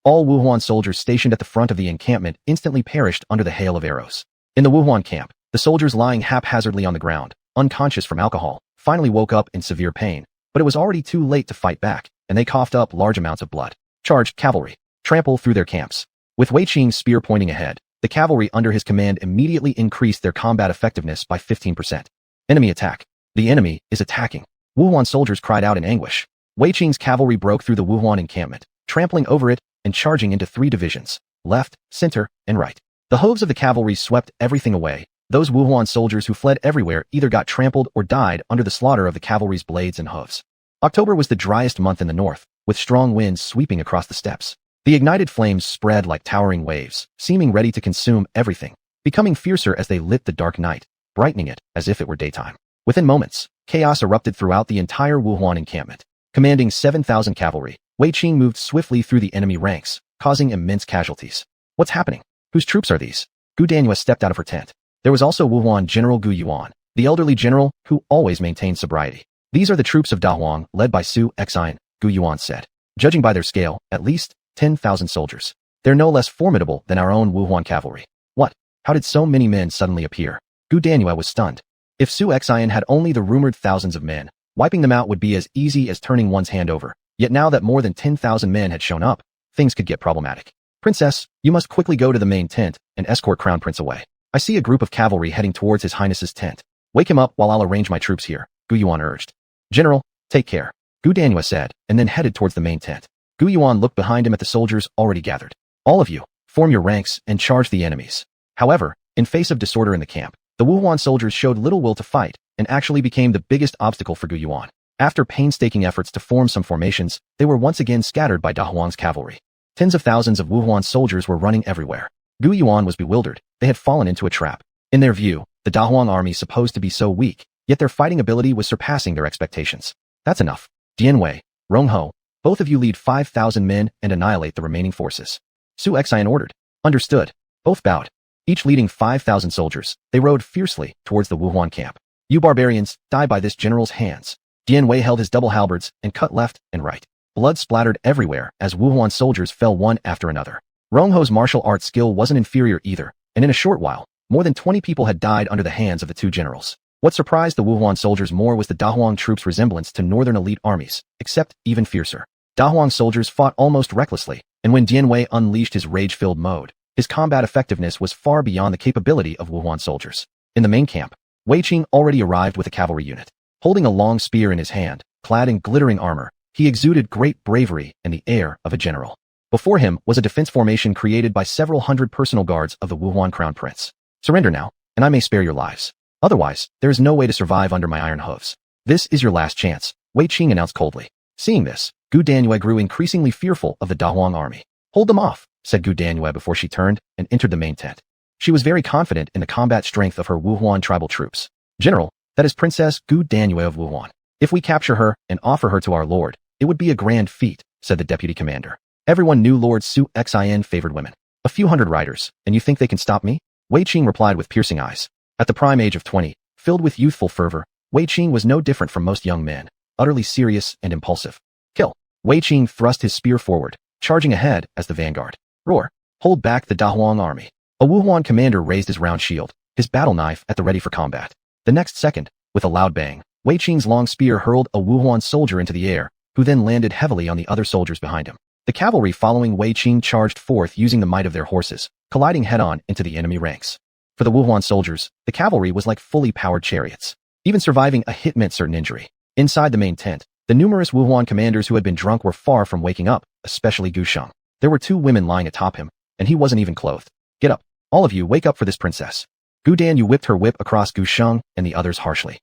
all Wuhuan soldiers stationed at the front of the encampment instantly perished under the hail of arrows. In the Wuhuan camp, the soldiers lying haphazardly on the ground, unconscious from alcohol, finally woke up in severe pain, but it was already too late to fight back, and they coughed up large amounts of blood. Charge, cavalry! Trample through their camps. With Wei Qing's spear pointing ahead, the cavalry under his command immediately increased their combat effectiveness by 15%. Enemy attack. The enemy is attacking. Wuhuan soldiers cried out in anguish. Wei Qing's cavalry broke through the Wuhuan encampment, trampling over it and charging into 3 divisions, left, center, and right. The hooves of the cavalry swept everything away. Those Wuhuan soldiers who fled everywhere either got trampled or died under the slaughter of the cavalry's blades and hooves. October was the driest month in the north, with strong winds sweeping across the steppes. The ignited flames spread like towering waves, seeming ready to consume everything, becoming fiercer as they lit the dark night, brightening it as if it were daytime. Within moments, chaos erupted throughout the entire Wuhuan encampment. Commanding 7,000 cavalry, Wei Qing moved swiftly through the enemy ranks, causing immense casualties. What's happening? Whose troops are these? Gu Danyu stepped out of her tent. There was also Wuhuan General Gu Yuan, the elderly general who always maintained sobriety. These are the troops of Dahuang, led by Su Xian, Gu Yuan said. Judging by their scale, at least 10,000 soldiers. They're no less formidable than our own Wuhuan cavalry. What? How did so many men suddenly appear? Gu Danyu was stunned. If Su Xian had only the rumored thousands of men, wiping them out would be as easy as turning one's hand over. Yet now that more than 10,000 men had shown up, things could get problematic. Princess, you must quickly go to the main tent and escort Crown Prince away. I see a group of cavalry heading towards His Highness's tent. Wake him up while I'll arrange my troops here, Xuanhuan urged. General, take care, Gu Danyue said, and then headed towards the main tent. Xuanhuan looked behind him at the soldiers already gathered. All of you, form your ranks and charge the enemies. However, in face of disorder in the camp, the Wuhuan soldiers showed little will to fight and actually became the biggest obstacle for Xuanhuan. After painstaking efforts to form some formations, they were once again scattered by Da Huang's cavalry. Tens of thousands of Wuhuan soldiers were running everywhere. Xuanhuan was bewildered. They had fallen into a trap. In their view, the Da Huang army supposed to be so weak, yet their fighting ability was surpassing their expectations. That's enough. Dianwei, Rongho, both of you lead 5,000 men and annihilate the remaining forces. Su Xian ordered. Understood. Both bowed. Each leading 5,000 soldiers, they rode fiercely towards the Wuhuan camp. You barbarians, die by this general's hands. Dianwei held his double halberds and cut left and right. Blood splattered everywhere as Wuhuan soldiers fell one after another. Rongho's martial arts skill wasn't inferior either, and in a short while, more than 20 people had died under the hands of the two generals. What surprised the Wuhuan soldiers more was the Da Huang troops' resemblance to northern elite armies, except even fiercer. Da Huang soldiers fought almost recklessly, and when Dianwei unleashed his rage-filled mode, his combat effectiveness was far beyond the capability of Wuhuan soldiers. In the main camp, Wei Qing already arrived with a cavalry unit. Holding a long spear in his hand, clad in glittering armor, he exuded great bravery and the air of a general. Before him was a defense formation created by several hundred personal guards of the Wuhuan Crown Prince. Surrender now, and I may spare your lives. Otherwise, there is no way to survive under my iron hooves. This is your last chance, Wei Qing announced coldly. Seeing this, Gu Danyue grew increasingly fearful of the Da Huang army. Hold them off, said Gu Danyue before she turned and entered the main tent. She was very confident in the combat strength of her Wuhuan tribal troops. General, that is Princess Gu Danyue of Wuhuan. If we capture her and offer her to our lord, it would be a grand feat, said the deputy commander. Everyone knew Lord Su Xian favored women. A few hundred riders, and you think they can stop me? Wei Qing replied with piercing eyes. At the prime age of 20, filled with youthful fervor, Wei Qing was no different from most young men, utterly serious and impulsive. Kill. Wei Qing thrust his spear forward, charging ahead as the vanguard. Roar. Hold back the Da Huang army. A Wuhuan commander raised his round shield, his battle knife at the ready for combat. The next second, with a loud bang, Wei Qing's long spear hurled a Wuhuan soldier into the air, who then landed heavily on the other soldiers behind him. The cavalry following Wei Qing charged forth using the might of their horses, colliding head-on into the enemy ranks. For the Wuhuan soldiers, the cavalry was like fully powered chariots. Even surviving a hit meant certain injury. Inside the main tent, the numerous Wuhuan commanders who had been drunk were far from waking up, especially Gu Sheng. There were two women lying atop him, and he wasn't even clothed. Get up. All of you wake up for this princess. Gu Danyue whipped her whip across Gu Sheng and the others harshly.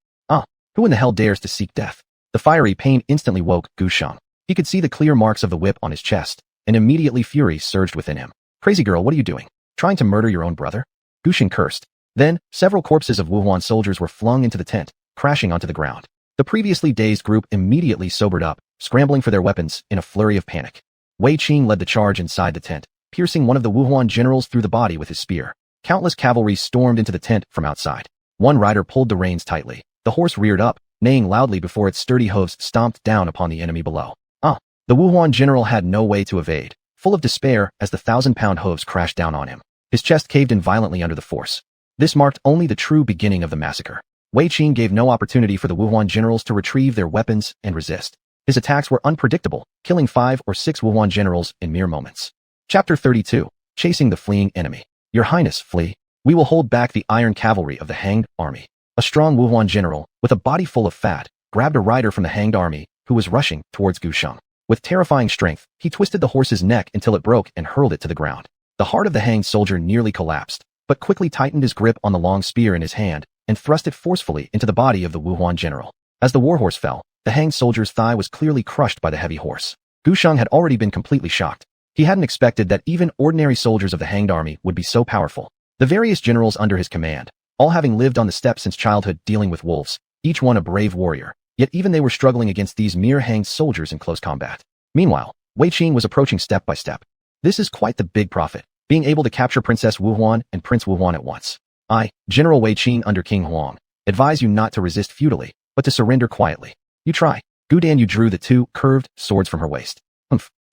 Who in the hell dares to seek death? The fiery pain instantly woke Gu Sheng. He could see the clear marks of the whip on his chest, and immediately fury surged within him. Crazy girl, what are you doing? Trying to murder your own brother? Gu Sheng cursed. Then, several corpses of Wuhuan soldiers were flung into the tent, crashing onto the ground. The previously dazed group immediately sobered up, scrambling for their weapons in a flurry of panic. Wei Qing led the charge inside the tent, piercing one of the Wuhuan generals through the body with his spear. Countless cavalry stormed into the tent from outside. One rider pulled the reins tightly. The horse reared up, neighing loudly before its sturdy hooves stomped down upon the enemy below. The Wuhuan general had no way to evade, full of despair as the 1,000-pound hooves crashed down on him. His chest caved in violently under the force. This marked only the true beginning of the massacre. Wei Qing gave no opportunity for the Wuhuan generals to retrieve their weapons and resist. His attacks were unpredictable, killing 5 or 6 Wuhuan generals in mere moments. Chapter 32. Chasing the Fleeing Enemy. Your Highness, flee. We will hold back the iron cavalry of the hanged army. A strong Wuhuan general, with a body full of fat, grabbed a rider from the hanged army, who was rushing towards Gu Sheng. With terrifying strength, he twisted the horse's neck until it broke and hurled it to the ground. The heart of the hanged soldier nearly collapsed, but quickly tightened his grip on the long spear in his hand and thrust it forcefully into the body of the Wuhuan general. As the warhorse fell, the hanged soldier's thigh was clearly crushed by the heavy horse. Gu Sheng had already been completely shocked. He hadn't expected that even ordinary soldiers of the hanged army would be so powerful. The various generals under his command, all having lived on the steppe since childhood dealing with wolves, each one a brave warrior, yet even they were struggling against these mere hanged soldiers in close combat. Meanwhile, Wei Qing was approaching step by step. This is quite the big profit, being able to capture Princess Wuhuan and Prince Wuhuan at once. I, General Wei Qing under King Huang, advise you not to resist futilely, but to surrender quietly. You try. Gu Danyue drew the 2 curved swords from her waist.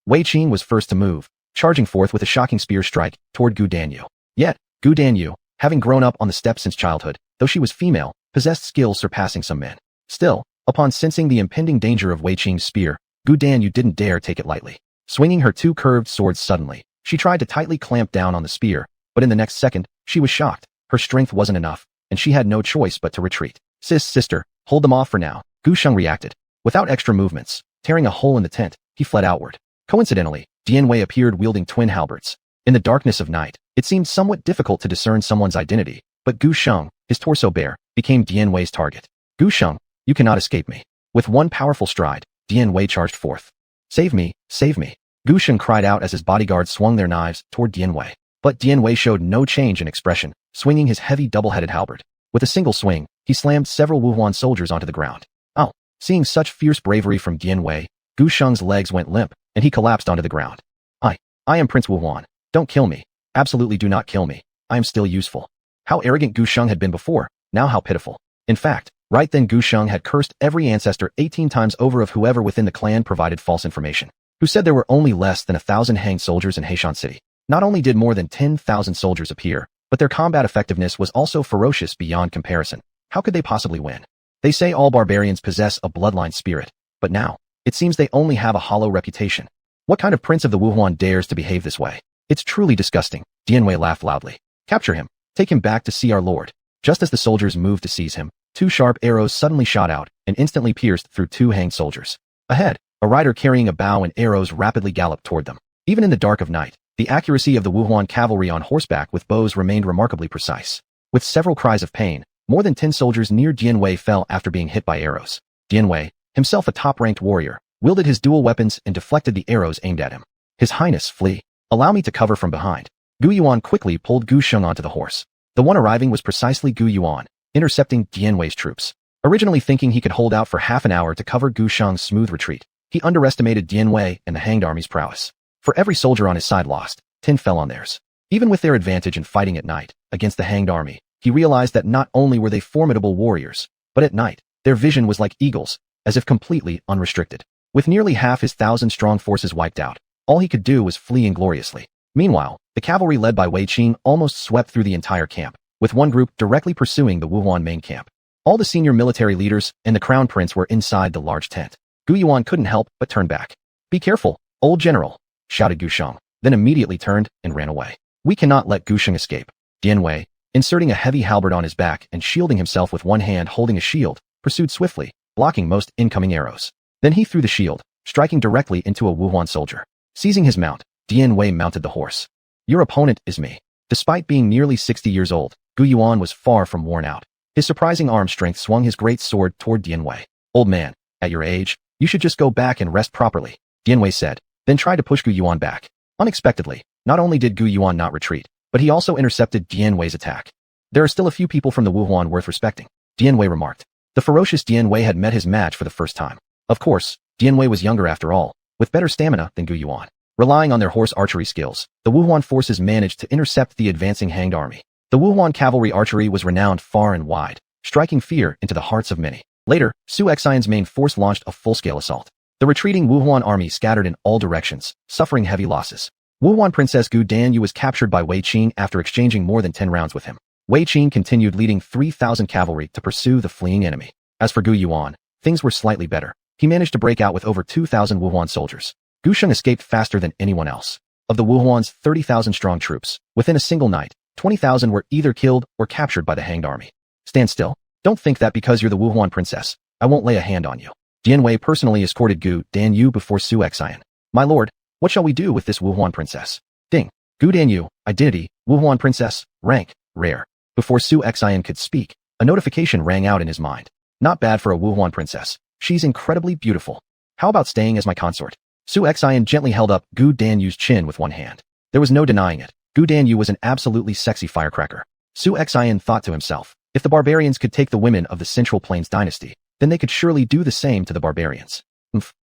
Wei Qing was first to move, charging forth with a shocking spear strike toward Gu Danyue. Yet, Gu Danyue, having grown up on the steppe since childhood, though she was female, possessed skills surpassing some men. Still, upon sensing the impending danger of Wei Qing's spear, Gu Danyue didn't dare take it lightly. Swinging her 2 curved swords suddenly, She tried to tightly clamp down on the spear, but in the next second, she was shocked. Her strength wasn't enough, and she had no choice but to retreat. Sister, hold them off for now. Gu Sheng reacted. Without extra movements, tearing a hole in the tent, he fled outward. Coincidentally, Dianwei appeared wielding twin halberds. In the darkness of night, it seemed somewhat difficult to discern someone's identity, but Gu Sheng, his torso bare, became Dianwei's target. Gu Sheng, you cannot escape me. With one powerful stride, Dianwei charged forth. Save me, save me. Gu Sheng cried out as his bodyguards swung their knives toward Dianwei. But Dianwei showed no change in expression, swinging his heavy double-headed halberd. With a single swing, he slammed several Wuhuan soldiers onto the ground. Oh, seeing such fierce bravery from Dianwei, Gu Sheng's legs went limp, and he collapsed onto the ground. I am Prince Wuhuan. Don't kill me. Absolutely do not kill me. I am still useful. How arrogant Gu Sheng had been before, now how pitiful. In fact, right then Gu Sheng had cursed every ancestor 18 times over of whoever within the clan provided false information, who said there were only less than 1,000 hanged soldiers in Heishan City. Not only did more than 10,000 soldiers appear, but their combat effectiveness was also ferocious beyond comparison. How could they possibly win? They say all barbarians possess a bloodline spirit, but now, it seems they only have a hollow reputation. What kind of prince of the Wuhuan dares to behave this way? It's truly disgusting. Dianwei laughed loudly. Capture him. Take him back to see our lord. Just as the soldiers moved to seize him, two sharp arrows suddenly shot out and instantly pierced through two hanged soldiers. Ahead, a rider carrying a bow and arrows rapidly galloped toward them. Even in the dark of night, the accuracy of the Wuhuan cavalry on horseback with bows remained remarkably precise. With several cries of pain, more than 10 soldiers near Dianwei fell after being hit by arrows. Dianwei, himself a top-ranked warrior, wielded his dual weapons and deflected the arrows aimed at him. His Highness, flee. Allow me to cover from behind. Gu Yuan quickly pulled Gu Sheng onto the horse. The one arriving was precisely Gu Yuan, intercepting Dianwei's troops. Originally thinking he could hold out for half an hour to cover Gu Sheng's smooth retreat, he underestimated Dianwei and the hanged army's prowess. For every soldier on his side lost, 10 fell on theirs. Even with their advantage in fighting at night against the hanged army, he realized that not only were they formidable warriors, but at night, their vision was like eagles, as if completely unrestricted. With nearly half his 1,000-strong forces wiped out, all he could do was flee ingloriously. Meanwhile, the cavalry led by Wei Qing almost swept through the entire camp, with one group directly pursuing the Wuhuan main camp. All the senior military leaders and the crown prince were inside the large tent. Gu Yuan couldn't help but turn back. Be careful, old general, shouted Gu Sheng, then immediately turned and ran away. We cannot let Gu Sheng escape. Dianwei, inserting a heavy halberd on his back and shielding himself with one hand holding a shield, pursued swiftly, blocking most incoming arrows. Then he threw the shield, striking directly into a Wuhuan soldier. Seizing his mount, Dianwei mounted the horse. Your opponent is me. Despite being nearly 60 years old, Gu Yuan was far from worn out. His surprising arm strength swung his great sword toward Dianwei. Old man, at your age, you should just go back and rest properly, Dianwei said, then tried to push Gu Yuan back. Unexpectedly, not only did Gu Yuan not retreat, but he also intercepted Dianwei's attack. There are still a few people from the Wuhuan worth respecting, Dianwei remarked. The ferocious Dianwei had met his match for the first time. Of course, Dianwei was younger after all, with better stamina than Gu Yuan. Relying on their horse archery skills, the Wuhuan forces managed to intercept the advancing hanged army. The Wuhuan cavalry archery was renowned far and wide, striking fear into the hearts of many. Later, Su Xian's main force launched a full-scale assault. The retreating Wuhuan army scattered in all directions, suffering heavy losses. Wuhuan Princess Gu Danyu was captured by Wei Qing after exchanging more than 10 rounds with him. Wei Qing continued leading 3,000 cavalry to pursue the fleeing enemy. As for Gu Yuan, things were slightly better. He managed to break out with over 2,000 Wuhuan soldiers. Gu Sheng escaped faster than anyone else. Of the Wuhuan's 30,000-strong troops, within a single night, 20,000 were either killed or captured by the hanged army. Stand still. Don't think that because you're the Wuhuan princess, I won't lay a hand on you. Dianwei personally escorted Gu Danyu before Su Xian. My lord, what shall we do with this Wuhuan princess? Ding. Gu Danyu, identity, Wuhuan princess, rank, rare. Before Su Xian could speak, a notification rang out in his mind. Not bad for a Wuhuan princess. She's incredibly beautiful. How about staying as my consort? Su Xian gently held up Gu Danyu's chin with one hand. There was no denying it. Gu Danyu was an absolutely sexy firecracker. Su Xian thought to himself, if the barbarians could take the women of the Central Plains dynasty, then they could surely do the same to the barbarians.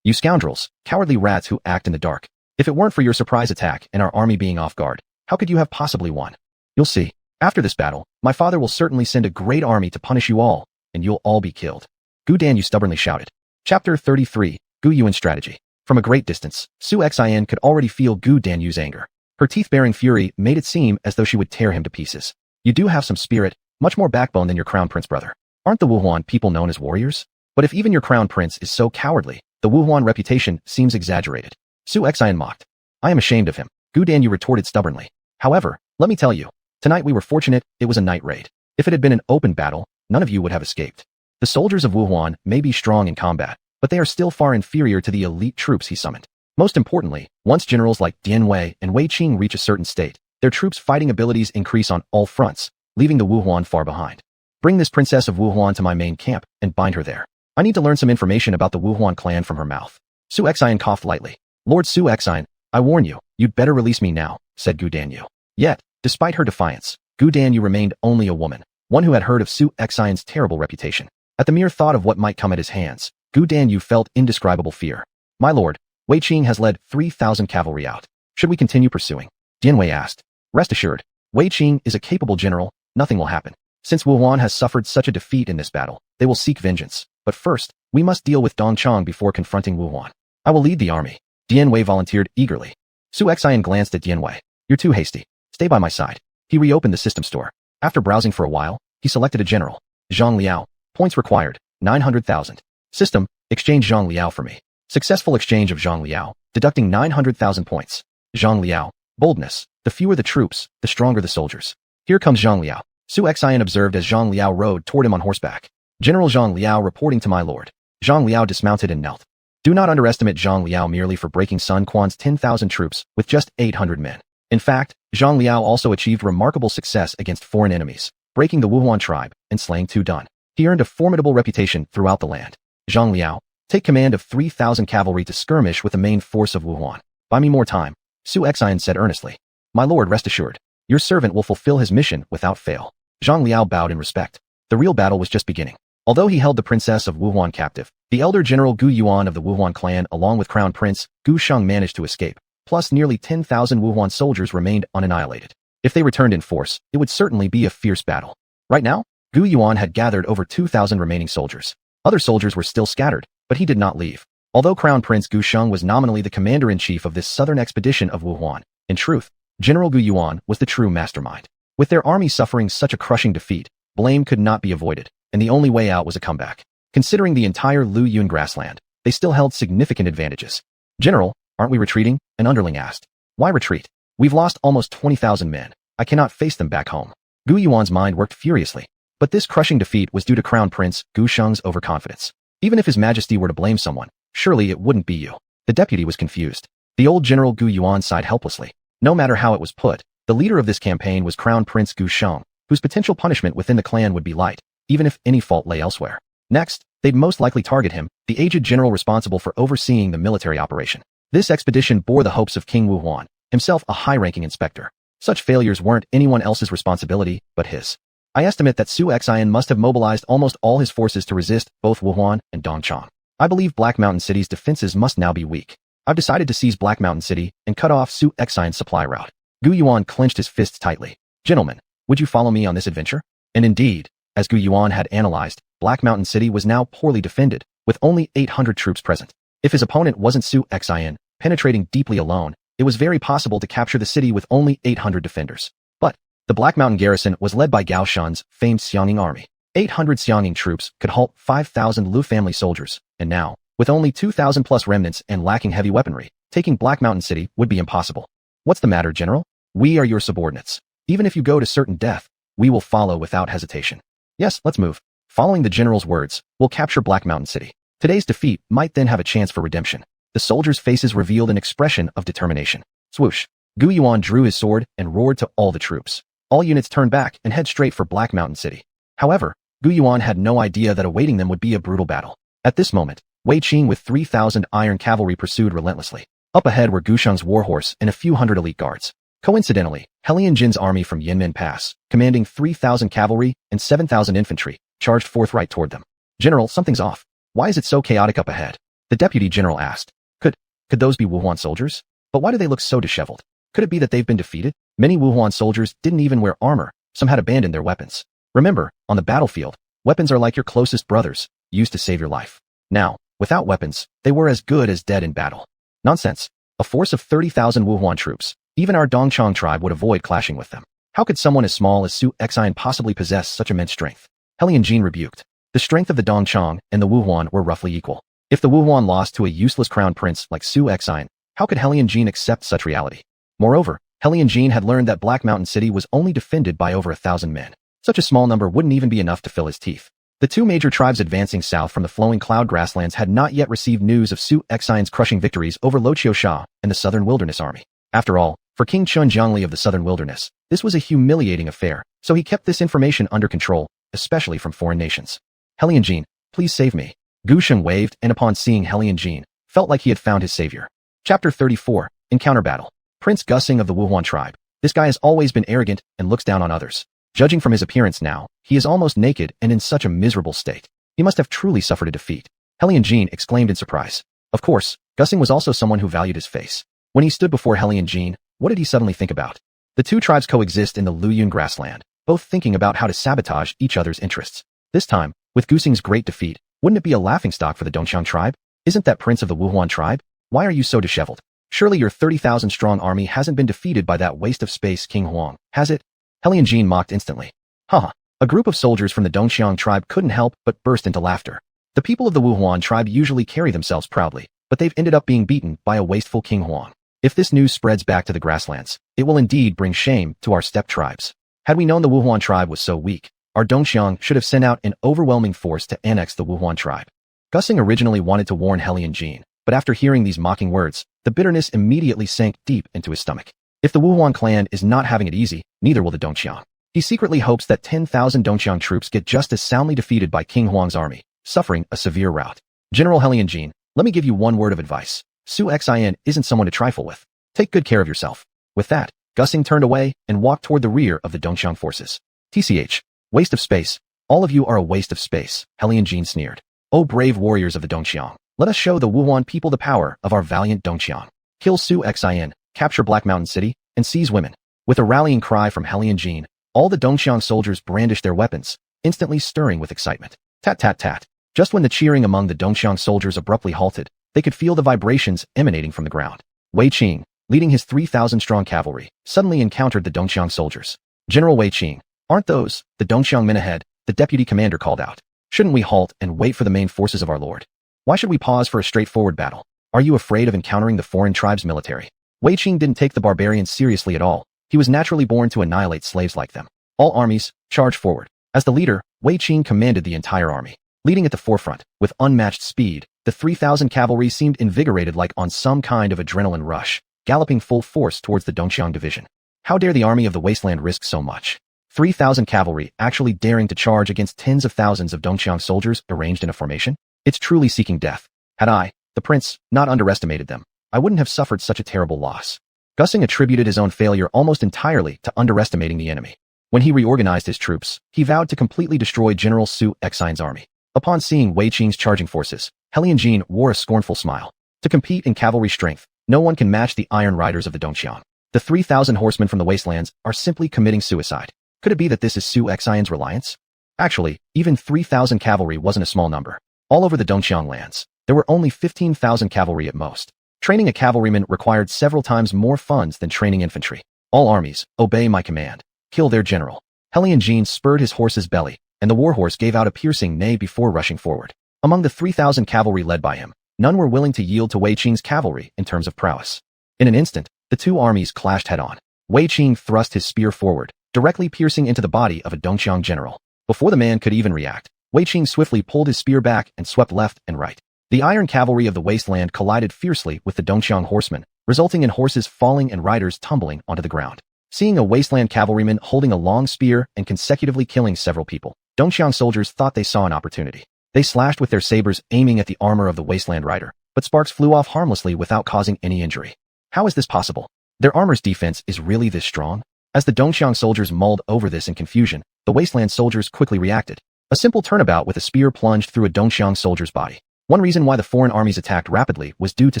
You scoundrels, cowardly rats who act in the dark. If it weren't for your surprise attack and our army being off guard, how could you have possibly won? You'll see. After this battle, my father will certainly send a great army to punish you all, and you'll all be killed. Gu Danyu stubbornly shouted. Chapter 33, Gu Yuan's Strategy. From a great distance, Su Xian could already feel Gu Danyu's anger. Her teeth-baring fury made it seem as though she would tear him to pieces. You do have some spirit, much more backbone than your crown prince brother. Aren't the Wuhuan people known as warriors? But if even your crown prince is so cowardly, the Wuhuan reputation seems exaggerated. Su Xian mocked. I am ashamed of him. Gu Danyu retorted stubbornly. However, let me tell you, tonight we were fortunate it was a night raid. If it had been an open battle, none of you would have escaped. The soldiers of Xuanhuan may be strong in combat, but they are still far inferior to the elite troops he summoned. Most importantly, once generals like Dian Wei and Wei Qing reach a certain state, their troops' fighting abilities increase on all fronts, leaving the Xuanhuan far behind. Bring this princess of Xuanhuan to my main camp and bind her there. I need to learn some information about the Xuanhuan clan from her mouth. Su Xuanhuan coughed lightly. Lord Su Xuanhuan, I warn you, you'd better release me now, said Gu Danyu. Yet, despite her defiance, Gu Danyu remained only a woman, one who had heard of Su Xuanhuan's terrible reputation. At the mere thought of what might come at his hands, Gu Danyu felt indescribable fear. My lord, Wei Qing has led 3,000 cavalry out. Should we continue pursuing? Dian Wei asked. Rest assured, Wei Qing is a capable general, nothing will happen. Since Xuanhuan has suffered such a defeat in this battle, they will seek vengeance. But first, we must deal with Dongchang before confronting Xuanhuan. I will lead the army. Dian Wei volunteered eagerly. Su Xuanhuan glanced at Dian Wei. You're too hasty. Stay by my side. He reopened the system store. After browsing for a while, he selected a general. Zhang Liao. Points required, 900,000. System, exchange Zhang Liao for me. Successful exchange of Zhang Liao, deducting 900,000 points. Zhang Liao. Boldness. The fewer the troops, the stronger the soldiers. Here comes Zhang Liao. Su Xuanhuan observed as Zhang Liao rode toward him on horseback. General Zhang Liao reporting to my lord. Zhang Liao dismounted and knelt. Do not underestimate Zhang Liao merely for breaking Sun Quan's 10,000 troops with just 800 men. In fact, Zhang Liao also achieved remarkable success against foreign enemies, breaking the Xuanhuan tribe and slaying 2 Dun. He earned a formidable reputation throughout the land. Zhang Liao, take command of 3,000 cavalry to skirmish with the main force of Xuanhuan. Buy me more time, Su Xuanhuan said earnestly. My lord, rest assured, your servant will fulfill his mission without fail. Zhang Liao bowed in respect. The real battle was just beginning. Although he held the princess of Xuanhuan captive, the elder general Gu Yuan of the Xuanhuan clan along with Crown Prince Gu Sheng managed to escape, plus nearly 10,000 Xuanhuan soldiers remained unannihilated. If they returned in force, it would certainly be a fierce battle. Right now, Gu Yuan had gathered over 2,000 remaining soldiers. Other soldiers were still scattered, but he did not leave. Although Crown Prince Gu Sheng was nominally the commander-in-chief of this southern expedition of Xuanhuan, in truth, General Gu Yuan was the true mastermind. With their army suffering such a crushing defeat, blame could not be avoided, and the only way out was a comeback. Considering the entire Lu Yun grassland, they still held significant advantages. General, aren't we retreating? An underling asked. Why retreat? We've lost almost 20,000 men. I cannot face them back home. Gu Yuan's mind worked furiously. But this crushing defeat was due to Crown Prince Gu Sheng's overconfidence. Even if His Majesty were to blame someone, surely it wouldn't be you. The deputy was confused. The old General Gu Yuan sighed helplessly. No matter how it was put, the leader of this campaign was Crown Prince Gu Sheng, whose potential punishment within the clan would be light, even if any fault lay elsewhere. Next, they'd most likely target him, the aged general responsible for overseeing the military operation. This expedition bore the hopes of King Xuanhuan, himself a high-ranking inspector. Such failures weren't anyone else's responsibility, but his. I estimate that Su Xuanhuan must have mobilized almost all his forces to resist both Xuanhuan and Dongchang. I believe Black Mountain City's defenses must now be weak. I've decided to seize Black Mountain City and cut off Su Xuanhuan's supply route. Gu Yuan clenched his fists tightly. Gentlemen, would you follow me on this adventure? And indeed, as Gu Yuan had analyzed, Black Mountain City was now poorly defended, with only 800 troops present. If his opponent wasn't Su Xuanhuan, penetrating deeply alone, it was very possible to capture the city with only 800 defenders. But the Black Mountain garrison was led by Gao Shun's famed Xiangning army. 800 Xiangning troops could halt 5,000 Lu family soldiers, and now, with only 2,000 plus remnants and lacking heavy weaponry, taking Black Mountain City would be impossible. What's the matter, General? We are your subordinates. Even if you go to certain death, we will follow without hesitation. Yes, let's move. Following the general's words, we'll capture Black Mountain City. Today's defeat might then have a chance for redemption. The soldiers' faces revealed an expression of determination. Swoosh. Gu Yuan drew his sword and roared to all the troops. All units turned back and head straight for Black Mountain City. However, Gu Yuan had no idea that awaiting them would be a brutal battle. At this moment, Wei Qing with 3,000 iron cavalry pursued relentlessly. Up ahead were Gu Sheng's warhorse and a few hundred elite guards. Coincidentally, Helian Jin's army from Yanmen Pass, commanding 3,000 cavalry and 7,000 infantry, charged forthright toward them. General, something's off. Why is it so chaotic up ahead? The deputy general asked. Could those be Xuanhuan soldiers? But why do they look so disheveled? Could it be that they've been defeated? Many Xuanhuan soldiers didn't even wear armor. Some had abandoned their weapons. Remember, on the battlefield, weapons are like your closest brothers, used to save your life. Now, without weapons, they were as good as dead in battle. Nonsense. A force of 30,000 Xuanhuan troops. Even our Dongchang tribe would avoid clashing with them. How could someone as small as Su Xuanhuan possibly possess such immense strength? Helian Jin rebuked. The strength of the Dongchang and the Xuanhuan were roughly equal. If the Xuanhuan lost to a useless crown prince like Su Xuanhuan, how could Helian Jin accept such reality? Moreover, Hellion Jean had learned that Black Mountain City was only defended by over 1,000 men. Such a small number wouldn't even be enough to fill his teeth. The two major tribes advancing south from the flowing cloud grasslands had not yet received news of Su Xian's crushing victories over Lo Qiusha and the Southern Wilderness Army. After all, for King Chun Jiangli of the Southern Wilderness, this was a humiliating affair, so he kept this information under control, especially from foreign nations. Hellion Jean, please save me. Gu Sheng waved, and upon seeing Hellion Jean, felt like he had found his savior. Chapter 34, Encounter Battle. Prince Gusing of the Wuhuan tribe. This guy has always been arrogant and looks down on others. Judging from his appearance now, he is almost naked and in such a miserable state. He must have truly suffered a defeat. Hellion Jean exclaimed in surprise. Of course, Gusing was also someone who valued his face. When he stood before Hellion Jean, what did he suddenly think about? The two tribes coexist in the Luyun grassland, both thinking about how to sabotage each other's interests. This time, with Gusing's great defeat, wouldn't it be a laughingstock for the Dongxiang tribe? Isn't that prince of the Wuhuan tribe? Why are you so disheveled? Surely your 30,000-strong army hasn't been defeated by that waste of space King Huang, has it? Hellion Jean mocked instantly. Haha. A group of soldiers from the Dongxiang tribe couldn't help but burst into laughter. The people of the Wuhuan tribe usually carry themselves proudly, but they've ended up being beaten by a wasteful King Huang. If this news spreads back to the grasslands, it will indeed bring shame to our steppe tribes. Had we known the Wuhuan tribe was so weak, our Dongxiang should have sent out an overwhelming force to annex the Wuhuan tribe. Gusing originally wanted to warn Hellion Jean, but after hearing these mocking words, the bitterness immediately sank deep into his stomach. If the Wuhuan clan is not having it easy, neither will the Dongxiang. He secretly hopes that 10,000 Dongxiang troops get just as soundly defeated by King Huang's army, suffering a severe rout. General Hellion Jean, let me give you one word of advice. Su Xian isn't someone to trifle with. Take good care of yourself. With that, Gusing turned away and walked toward the rear of the Dongxiang forces. TCH. Waste of space. All of you are a waste of space, Hellion Jean sneered. O brave warriors of the Dongxiang, let us show the Wuhuan people the power of our valiant Dongxiang. Kill Su Xian, capture Black Mountain City, and seize women. With a rallying cry from Hellion Jean, all the Dongxiang soldiers brandished their weapons, instantly stirring with excitement. Tat tat tat. Just when the cheering among the Dongxiang soldiers abruptly halted, they could feel the vibrations emanating from the ground. Wei Qing, leading his 3,000-strong cavalry, suddenly encountered the Dongxiang soldiers. General Wei Qing, aren't those the Dongxiang men ahead? The deputy commander called out. Shouldn't we halt and wait for the main forces of our lord? Why should we pause for a straightforward battle? Are you afraid of encountering the foreign tribe's military? Wei Qing didn't take the barbarians seriously at all. He was naturally born to annihilate slaves like them. All armies, charge forward. As the leader, Wei Qing commanded the entire army. Leading at the forefront, with unmatched speed, the 3,000 cavalry seemed invigorated like on some kind of adrenaline rush, galloping full force towards the Dongxiang division. How dare the army of the Wasteland risk so much? 3,000 cavalry actually daring to charge against tens of thousands of Dongxiang soldiers arranged in a formation? It's truly seeking death. Had I, the prince, not underestimated them, I wouldn't have suffered such a terrible loss. Gusing attributed his own failure almost entirely to underestimating the enemy. When he reorganized his troops, he vowed to completely destroy General Su Xian's army. Upon seeing Wei Qing's charging forces, Hellion Jean wore a scornful smile. To compete in cavalry strength, no one can match the Iron Riders of the Dongxiang. The 3,000 horsemen from the Wastelands are simply committing suicide. Could it be that this is Su Xian's reliance? Actually, even 3,000 cavalry wasn't a small number. All over the Dongxiang lands, there were only 15,000 cavalry at most. Training a cavalryman required several times more funds than training infantry. All armies, obey my command. Kill their general. Hellion Jean spurred his horse's belly, and the warhorse gave out a piercing neigh before rushing forward. Among the 3,000 cavalry led by him, none were willing to yield to Wei Qing's cavalry in terms of prowess. In an instant, the two armies clashed head-on. Wei Qing thrust his spear forward, directly piercing into the body of a Dongxiang general. Before the man could even react, Wei Qing swiftly pulled his spear back and swept left and right. The iron cavalry of the Wasteland collided fiercely with the Dongxiang horsemen, resulting in horses falling and riders tumbling onto the ground. Seeing a Wasteland cavalryman holding a long spear and consecutively killing several people, Dongxiang soldiers thought they saw an opportunity. They slashed with their sabers aiming at the armor of the Wasteland rider, but sparks flew off harmlessly without causing any injury. How is this possible? Their armor's defense is really this strong? As the Dongxiang soldiers mulled over this in confusion, the Wasteland soldiers quickly reacted. A simple turnabout with a spear plunged through a Dongxiang soldier's body. One reason why the foreign armies attacked rapidly was due to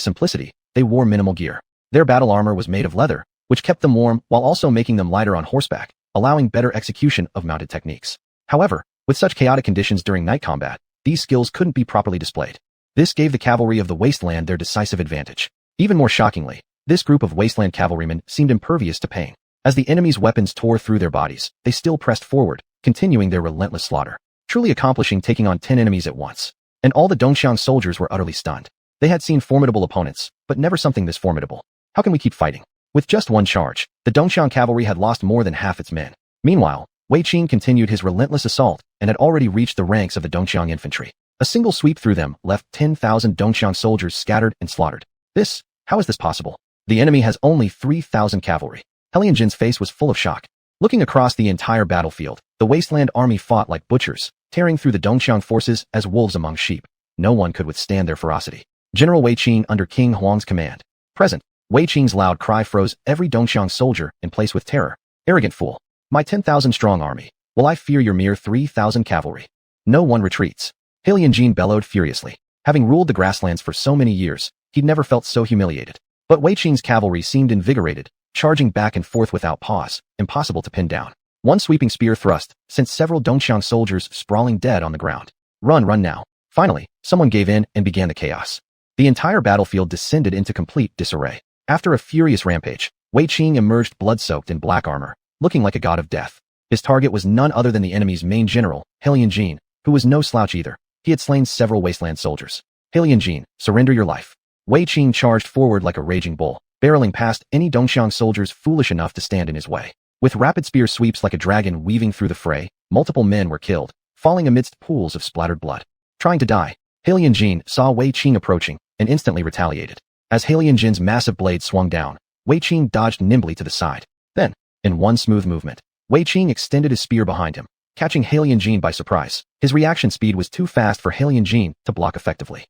simplicity. They wore minimal gear. Their battle armor was made of leather, which kept them warm while also making them lighter on horseback, allowing better execution of mounted techniques. However, with such chaotic conditions during night combat, these skills couldn't be properly displayed. This gave the cavalry of the Wasteland their decisive advantage. Even more shockingly, this group of Wasteland cavalrymen seemed impervious to pain. As the enemy's weapons tore through their bodies, they still pressed forward, continuing their relentless slaughter, truly accomplishing taking on 10 enemies at once. And all the Dongxiang soldiers were utterly stunned. They had seen formidable opponents, but never something this formidable. How can we keep fighting? With just one charge, the Dongxiang cavalry had lost more than half its men. Meanwhile, Wei Qing continued his relentless assault and had already reached the ranks of the Dongxiang infantry. A single sweep through them left 10,000 Dongxiang soldiers scattered and slaughtered. How is this possible? The enemy has only 3,000 cavalry. Helianjin's face was full of shock. Looking across the entire battlefield, the Wasteland army fought like butchers, tearing through the Dongxiang forces as wolves among sheep. No one could withstand their ferocity. General Wei Qing under King Huang's command. Present, Wei Qing's loud cry froze every Dongxiang soldier in place with terror. Arrogant fool. My 10,000-strong army. Will I fear your mere 3,000 cavalry? No one retreats. Helianjin bellowed furiously. Having ruled the grasslands for so many years, he'd never felt so humiliated. But Wei Qing's cavalry seemed invigorated, charging back and forth without pause, impossible to pin down. One sweeping spear thrust sent several Dongxiang soldiers sprawling dead on the ground. Run now. Finally, someone gave in and began the chaos. The entire battlefield descended into complete disarray. After a furious rampage, Wei Qing emerged blood-soaked in black armor, looking like a god of death. His target was none other than the enemy's main general, Helianjin, who was no slouch either. He had slain several Wasteland soldiers. Helianjin, surrender your life. Wei Qing charged forward like a raging bull, barreling past any Dongxiang soldiers foolish enough to stand in his way. With rapid spear sweeps like a dragon weaving through the fray, multiple men were killed, falling amidst pools of splattered blood. Trying to die, Helianjin saw Wei Qing approaching and instantly retaliated. As Helianjin's massive blade swung down, Wei Qing dodged nimbly to the side. Then, in one smooth movement, Wei Qing extended his spear behind him, catching Helianjin by surprise. His reaction speed was too fast for Helianjin to block effectively.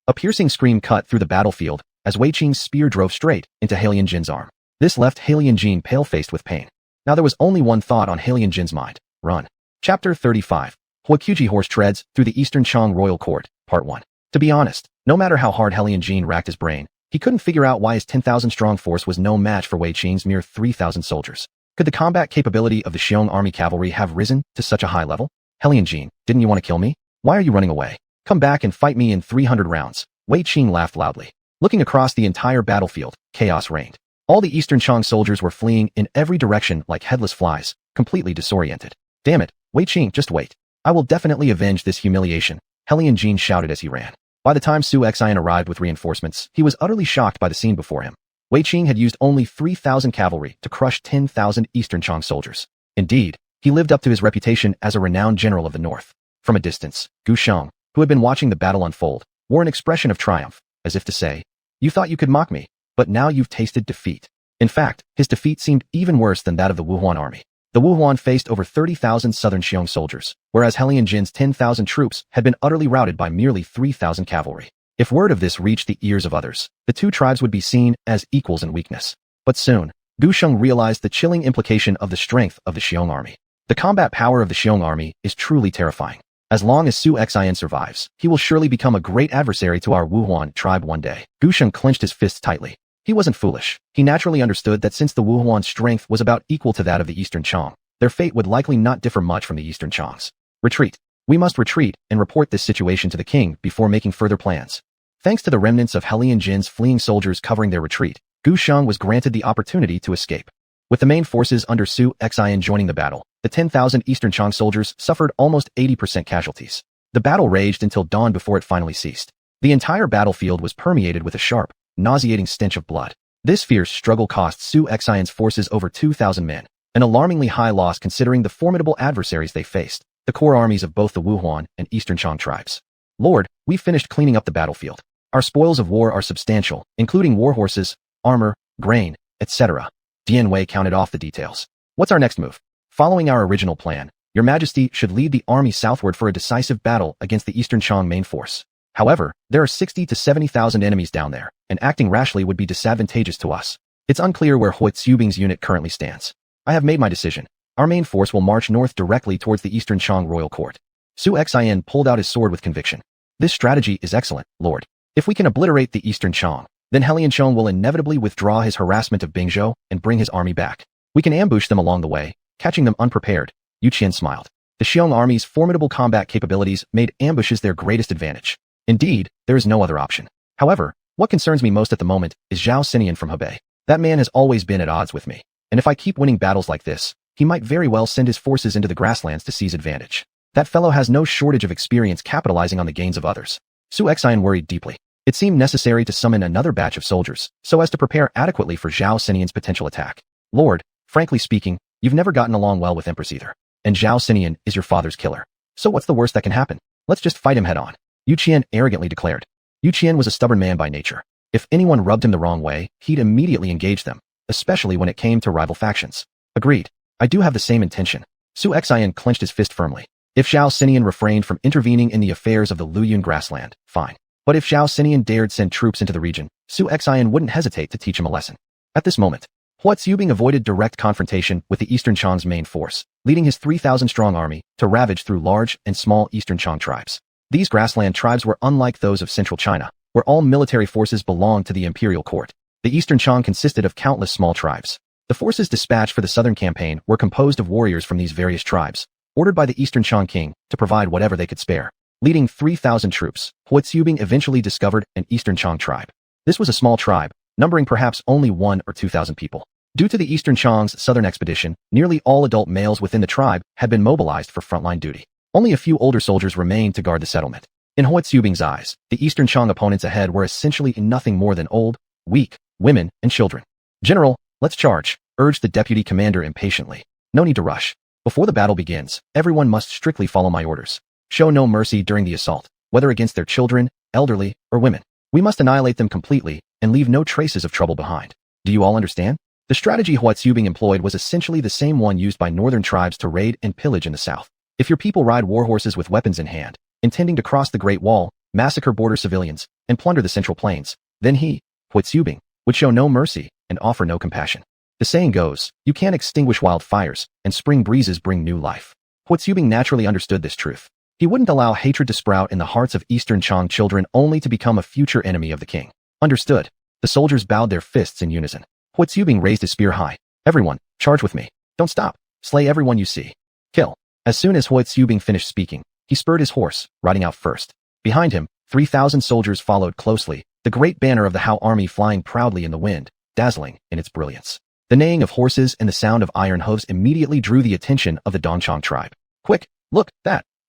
A piercing scream cut through the battlefield as Wei Qing's spear drove straight into Helianjin's arm. This left Helianjin pale-faced with pain. Now there was only one thought on Helianjin's mind. Run. Chapter 35. Huaqiuji Horse Treads Through the Eastern Chang Royal Court, Part 1. To be honest, no matter how hard Helianjin racked his brain, he couldn't figure out why his 10,000-strong force was no match for Wei Qing's mere 3,000 soldiers. Could the combat capability of the Xiong army cavalry have risen to such a high level? Helianjin, didn't you want to kill me? Why are you running away? Come back and fight me in 300 rounds. Wei Qing laughed loudly. Looking across the entire battlefield, chaos reigned. All the Eastern Chang soldiers were fleeing in every direction like headless flies, completely disoriented. Damn it, Wei Qing, just wait. I will definitely avenge this humiliation, Helianjin shouted as he ran. By the time xuanhuan arrived with reinforcements, he was utterly shocked by the scene before him. Wei Qing had used only 3,000 cavalry to crush 10,000 Eastern Chang soldiers. Indeed, he lived up to his reputation as a renowned general of the north. From a distance, Gu Sheng, who had been watching the battle unfold, wore an expression of triumph, as if to say, "You thought you could mock me, but now you've tasted defeat." In fact, his defeat seemed even worse than that of the Wuhuan army. The Wuhuan faced over 30,000 southern Xiong soldiers, whereas Helianjin's 10,000 troops had been utterly routed by merely 3,000 cavalry. If word of this reached the ears of others, the two tribes would be seen as equals in weakness. But soon, Gu Sheng realized the chilling implication of the strength of the Xiong army. The combat power of the Xiong army is truly terrifying. As long as xuanhuan survives, he will surely become a great adversary to our Wuhuan tribe one day. Gu Sheng clenched his fists tightly. He wasn't foolish. He naturally understood that since the Wuhuan's strength was about equal to that of the Eastern Chang, their fate would likely not differ much from the Eastern Chang's. Retreat. We must retreat and report this situation to the king before making further plans. Thanks to the remnants of Helianjin's fleeing soldiers covering their retreat, Gu Sheng was granted the opportunity to escape. With the main forces under xuanhuan joining the battle, the 10,000 Eastern Chang soldiers suffered almost 80% casualties. The battle raged until dawn before it finally ceased. The entire battlefield was permeated with a sharp, nauseating stench of blood. This fierce struggle cost xuanhuan's forces over 2,000 men, an alarmingly high loss considering the formidable adversaries they faced, the core armies of both the Wuhuan and Eastern Chang tribes. Lord, we've finished cleaning up the battlefield. Our spoils of war are substantial, including war horses, armor, grain, etc. Dian Wei counted off the details. What's our next move? Following our original plan, Your Majesty should lead the army southward for a decisive battle against the Eastern Chang main force. However, there are 60 to 70,000 enemies down there, and acting rashly would be disadvantageous to us. It's unclear where Hui Tsubing's unit currently stands. I have made my decision. Our main force will march north directly towards the Eastern Chang royal court. Xuanhuan pulled out his sword with conviction. This strategy is excellent, Lord. If we can obliterate the Eastern Chang, then Helianchong will inevitably withdraw his harassment of Bingzhou and bring his army back. We can ambush them along the way, catching them unprepared. Yu Qian smiled. The Xiong army's formidable combat capabilities made ambushes their greatest advantage. Indeed, there is no other option. However, what concerns me most at the moment is Zhao Xinian from Hebei. That man has always been at odds with me, and if I keep winning battles like this, he might very well send his forces into the grasslands to seize advantage. That fellow has no shortage of experience capitalizing on the gains of others. Xuanhuan worried deeply. It seemed necessary to summon another batch of soldiers, so as to prepare adequately for Zhao Xinian's potential attack. Lord, frankly speaking, you've never gotten along well with Empress either. And Zhao Xinian is your father's killer. So what's the worst that can happen? Let's just fight him head on. Yu Qian arrogantly declared. Yu Qian was a stubborn man by nature. If anyone rubbed him the wrong way, he'd immediately engage them, especially when it came to rival factions. Agreed. I do have the same intention. Su Xian clenched his fist firmly. If Zhao Xinian refrained from intervening in the affairs of the Luyun grassland, fine. But if Zhao Xinian dared send troops into the region, Su Xian wouldn't hesitate to teach him a lesson. At this moment, Hua Zubing avoided direct confrontation with the Eastern Chang's main force, leading his 3,000-strong army to ravage through large and small Eastern Chang tribes. These grassland tribes were unlike those of central China, where all military forces belonged to the imperial court. The Eastern Chang consisted of countless small tribes. The forces dispatched for the southern campaign were composed of warriors from these various tribes, ordered by the Eastern Chang king to provide whatever they could spare. Leading 3,000 troops, Hua Zubing eventually discovered an Eastern Chang tribe. This was a small tribe, numbering perhaps only 1,000 or 2,000 people. Due to the Eastern Chang's southern expedition, nearly all adult males within the tribe had been mobilized for frontline duty. Only a few older soldiers remained to guard the settlement. In Hua Zubing's eyes, the Eastern Chang opponents ahead were essentially nothing more than old, weak, women, and children. General, let's charge, urged the deputy commander impatiently. No need to rush. Before the battle begins, everyone must strictly follow my orders. Show no mercy during the assault, whether against their children, elderly, or women. We must annihilate them completely and leave no traces of trouble behind. Do you all understand? The strategy Hua Zubing employed was essentially the same one used by northern tribes to raid and pillage in the south. If your people ride war horses with weapons in hand, intending to cross the Great Wall, massacre border civilians, and plunder the central plains, then he, Hua Zubing, would show no mercy and offer no compassion. The saying goes, you can't extinguish wildfires, and spring breezes bring new life. Hua Zubing naturally understood this truth. He wouldn't allow hatred to sprout in the hearts of Eastern Chang children only to become a future enemy of the king. Understood. The soldiers bowed their fists in unison. Hua Zubing raised his spear high. Everyone, charge with me. Don't stop. Slay everyone you see. Kill. As soon as Hua Zubing finished speaking, he spurred his horse, riding out first. Behind him, 3,000 soldiers followed closely, the great banner of the Hao army flying proudly in the wind, dazzling in its brilliance. The neighing of horses and the sound of iron hooves immediately drew the attention of the Dongchang tribe. Quick, look,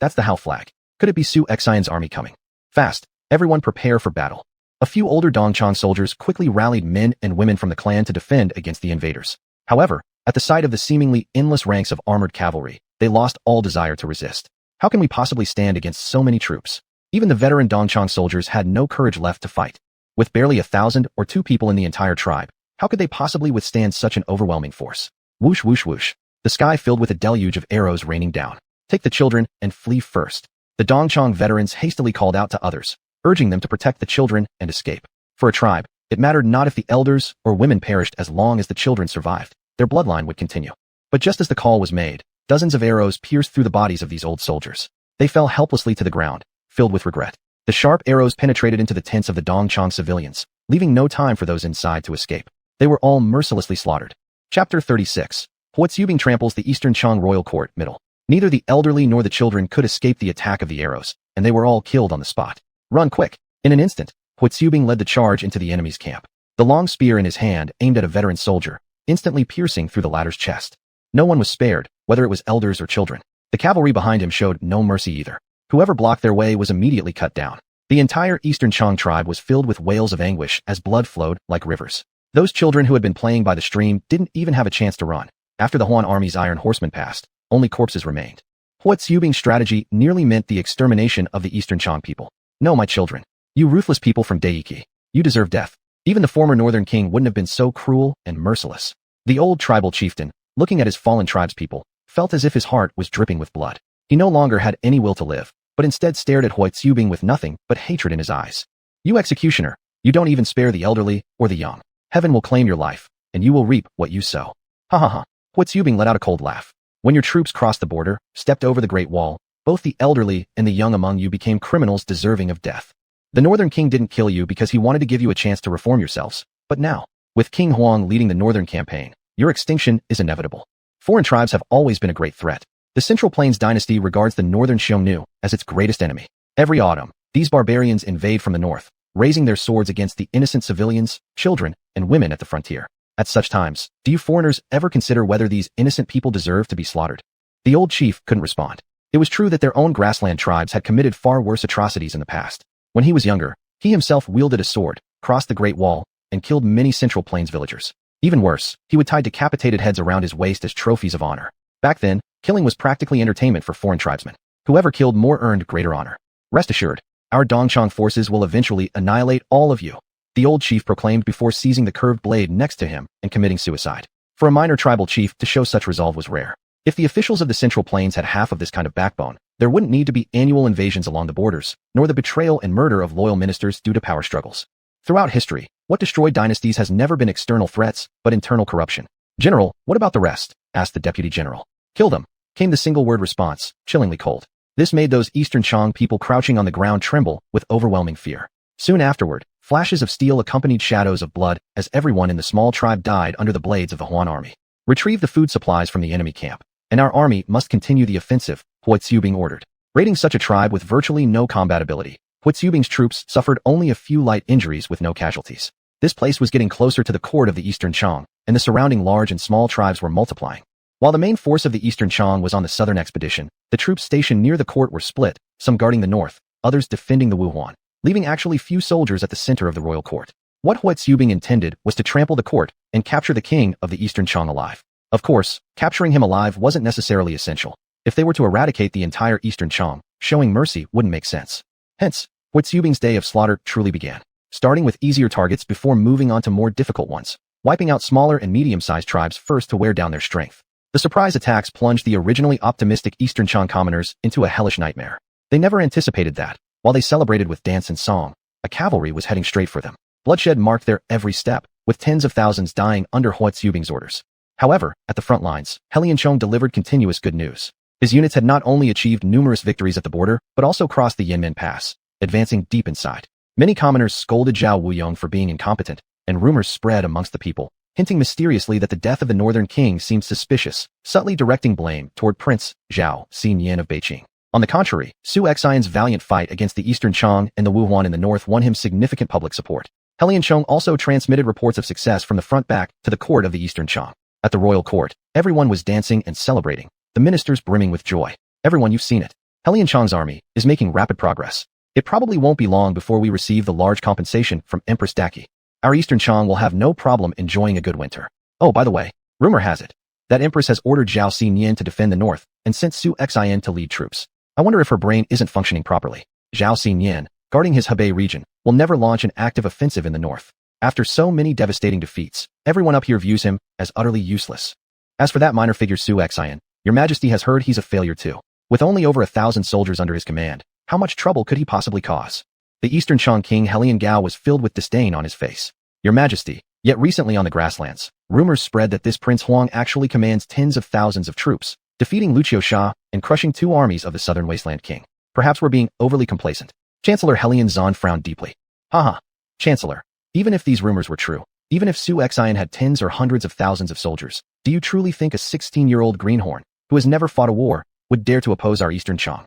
that's the Hao flag. Could it be Su Xian's army coming? Fast, everyone prepare for battle. A few older Dongchang soldiers quickly rallied men and women from the clan to defend against the invaders. However, at the sight of the seemingly endless ranks of armored cavalry, they lost all desire to resist. How can we possibly stand against so many troops? Even the veteran Dongchang soldiers had no courage left to fight. With barely 1,000 or 2 people in the entire tribe, how could they possibly withstand such an overwhelming force? Whoosh whoosh whoosh. The sky filled with a deluge of arrows raining down. Take the children and flee first. The Dongchang veterans hastily called out to others, urging them to protect the children and escape. For a tribe, it mattered not if the elders or women perished as long as the children survived. Their bloodline would continue. But just as the call was made, dozens of arrows pierced through the bodies of these old soldiers. They fell helplessly to the ground, filled with regret. The sharp arrows penetrated into the tents of the Dongchang civilians, leaving no time for those inside to escape. They were all mercilessly slaughtered. Chapter 36. Hua Zubing tramples the Eastern Chang royal court, middle. Neither the elderly nor the children could escape the attack of the arrows, and they were all killed on the spot. Run quick! In an instant, Hua Zubing led the charge into the enemy's camp. The long spear in his hand aimed at a veteran soldier, instantly piercing through the latter's chest. No one was spared, whether it was elders or children. The cavalry behind him showed no mercy either. Whoever blocked their way was immediately cut down. The entire Eastern Chang tribe was filled with wails of anguish as blood flowed like rivers. Those children who had been playing by the stream didn't even have a chance to run. After the Huan army's iron horsemen passed, only corpses remained. Hua Zubing's strategy nearly meant the extermination of the Eastern Chang people. No, my children. You ruthless people from Deiki. You deserve death. Even the former northern king wouldn't have been so cruel and merciless. The old tribal chieftain, looking at his fallen tribespeople, felt as if his heart was dripping with blood. He no longer had any will to live, but instead stared at Hua Zubing with nothing but hatred in his eyes. You executioner, you don't even spare the elderly or the young. Heaven will claim your life, and you will reap what you sow. Ha ha ha. Hua Zubing let out a cold laugh. When your troops crossed the border, stepped over the Great Wall, both the elderly and the young among you became criminals deserving of death. The northern king didn't kill you because he wanted to give you a chance to reform yourselves, but now, with King Huang leading the northern campaign, your extinction is inevitable. Foreign tribes have always been a great threat. The Central Plains dynasty regards the northern Xiongnu as its greatest enemy. Every autumn, these barbarians invade from the north, raising their swords against the innocent civilians, children, and women at the frontier. At such times, do you foreigners ever consider whether these innocent people deserve to be slaughtered? The old chief couldn't respond. It was true that their own grassland tribes had committed far worse atrocities in the past. When he was younger, He himself wielded a sword, crossed the Great Wall, and killed many Central Plains villagers. Even worse, he would tie decapitated heads around his waist as trophies of honor. Back then, killing was practically entertainment for foreign tribesmen. Whoever killed more earned greater honor. Rest assured, our Dongchang forces will eventually annihilate all of you, the old chief proclaimed before seizing the curved blade next to him and committing suicide. For a minor tribal chief to show such resolve was rare. If the officials of the Central Plains had half of this kind of backbone, there wouldn't need to be annual invasions along the borders, nor the betrayal and murder of loyal ministers due to power struggles. Throughout history, what destroyed dynasties has never been external threats, but internal corruption. General, what about the rest? Asked the deputy general. Kill them, came the single-word response, chillingly cold. This made those Eastern Chang people crouching on the ground tremble with overwhelming fear. Soon afterward, flashes of steel accompanied shadows of blood as everyone in the small tribe died under the blades of the Huan army. Retrieve the food supplies from the enemy camp, and our army must continue the offensive, Hua Tsubing ordered. Raiding such a tribe with virtually no combat ability, Hua Tsubing's troops suffered only a few light injuries with no casualties. This place was getting closer to the court of the Eastern Chang, and the surrounding large and small tribes were multiplying. While the main force of the Eastern Chang was on the southern expedition, the troops stationed near the court were split, some guarding the north, others defending the Wuhuan, leaving actually few soldiers at the center of the royal court. What Hua Tsubing intended was to trample the court and capture the king of the Eastern Chang alive. Of course, capturing him alive wasn't necessarily essential. If they were to eradicate the entire Eastern Chang, showing mercy wouldn't make sense. Hence, Hua Tsubing's day of slaughter truly began, starting with easier targets before moving on to more difficult ones, wiping out smaller and medium-sized tribes first to wear down their strength. The surprise attacks plunged the originally optimistic Eastern Chang commoners into a hellish nightmare. They never anticipated that, while they celebrated with dance and song, a cavalry was heading straight for them. Bloodshed marked their every step, with tens of thousands dying under Hua Tsubing's orders. However, at the front lines, Helianchong delivered continuous good news. His units had not only achieved numerous victories at the border, but also crossed the Yanmen Pass, advancing deep inside. Many commoners scolded Zhao Wuyong for being incompetent, and rumors spread amongst the people, hinting mysteriously that the death of the northern king seemed suspicious, subtly directing blame toward Prince Zhao Xinyan of Beijing. On the contrary, Su Xian's valiant fight against the Eastern Chang and the Wuhuan in the north won him significant public support. Helianchong also transmitted reports of success from the front back to the court of the Eastern Chang. At the royal court, everyone was dancing and celebrating, the ministers brimming with joy. Everyone, you've seen it. Helianchong's army is making rapid progress. It probably won't be long before we receive the large compensation from Empress Daki. Our Eastern Chang will have no problem enjoying a good winter. Oh, by the way, rumor has it that Empress has ordered Zhao Xinyan to defend the north and sent Su Xian to lead troops. I wonder if her brain isn't functioning properly. Zhao Xinyan, guarding his Hebei region, will never launch an active offensive in the north. After so many devastating defeats, everyone up here views him as utterly useless. As for that minor figure Su Xian, Your Majesty has heard he's a failure too. With only over 1,000 soldiers under his command, how much trouble could he possibly cause? The Eastern Chang king Helian Gao was filled with disdain on his face. Your Majesty, yet recently on the grasslands, rumors spread that this Prince Huang actually commands tens of thousands of troops, defeating Luqiu Sha and crushing 2 armies of the southern Wasteland king. Perhaps we're being overly complacent. Chancellor Helian Zan frowned deeply. Haha. Chancellor, even if these rumors were true, even if Su Xian had tens or hundreds of thousands of soldiers, do you truly think a 16-year-old greenhorn, who has never fought a war, would dare to oppose our Eastern Chang?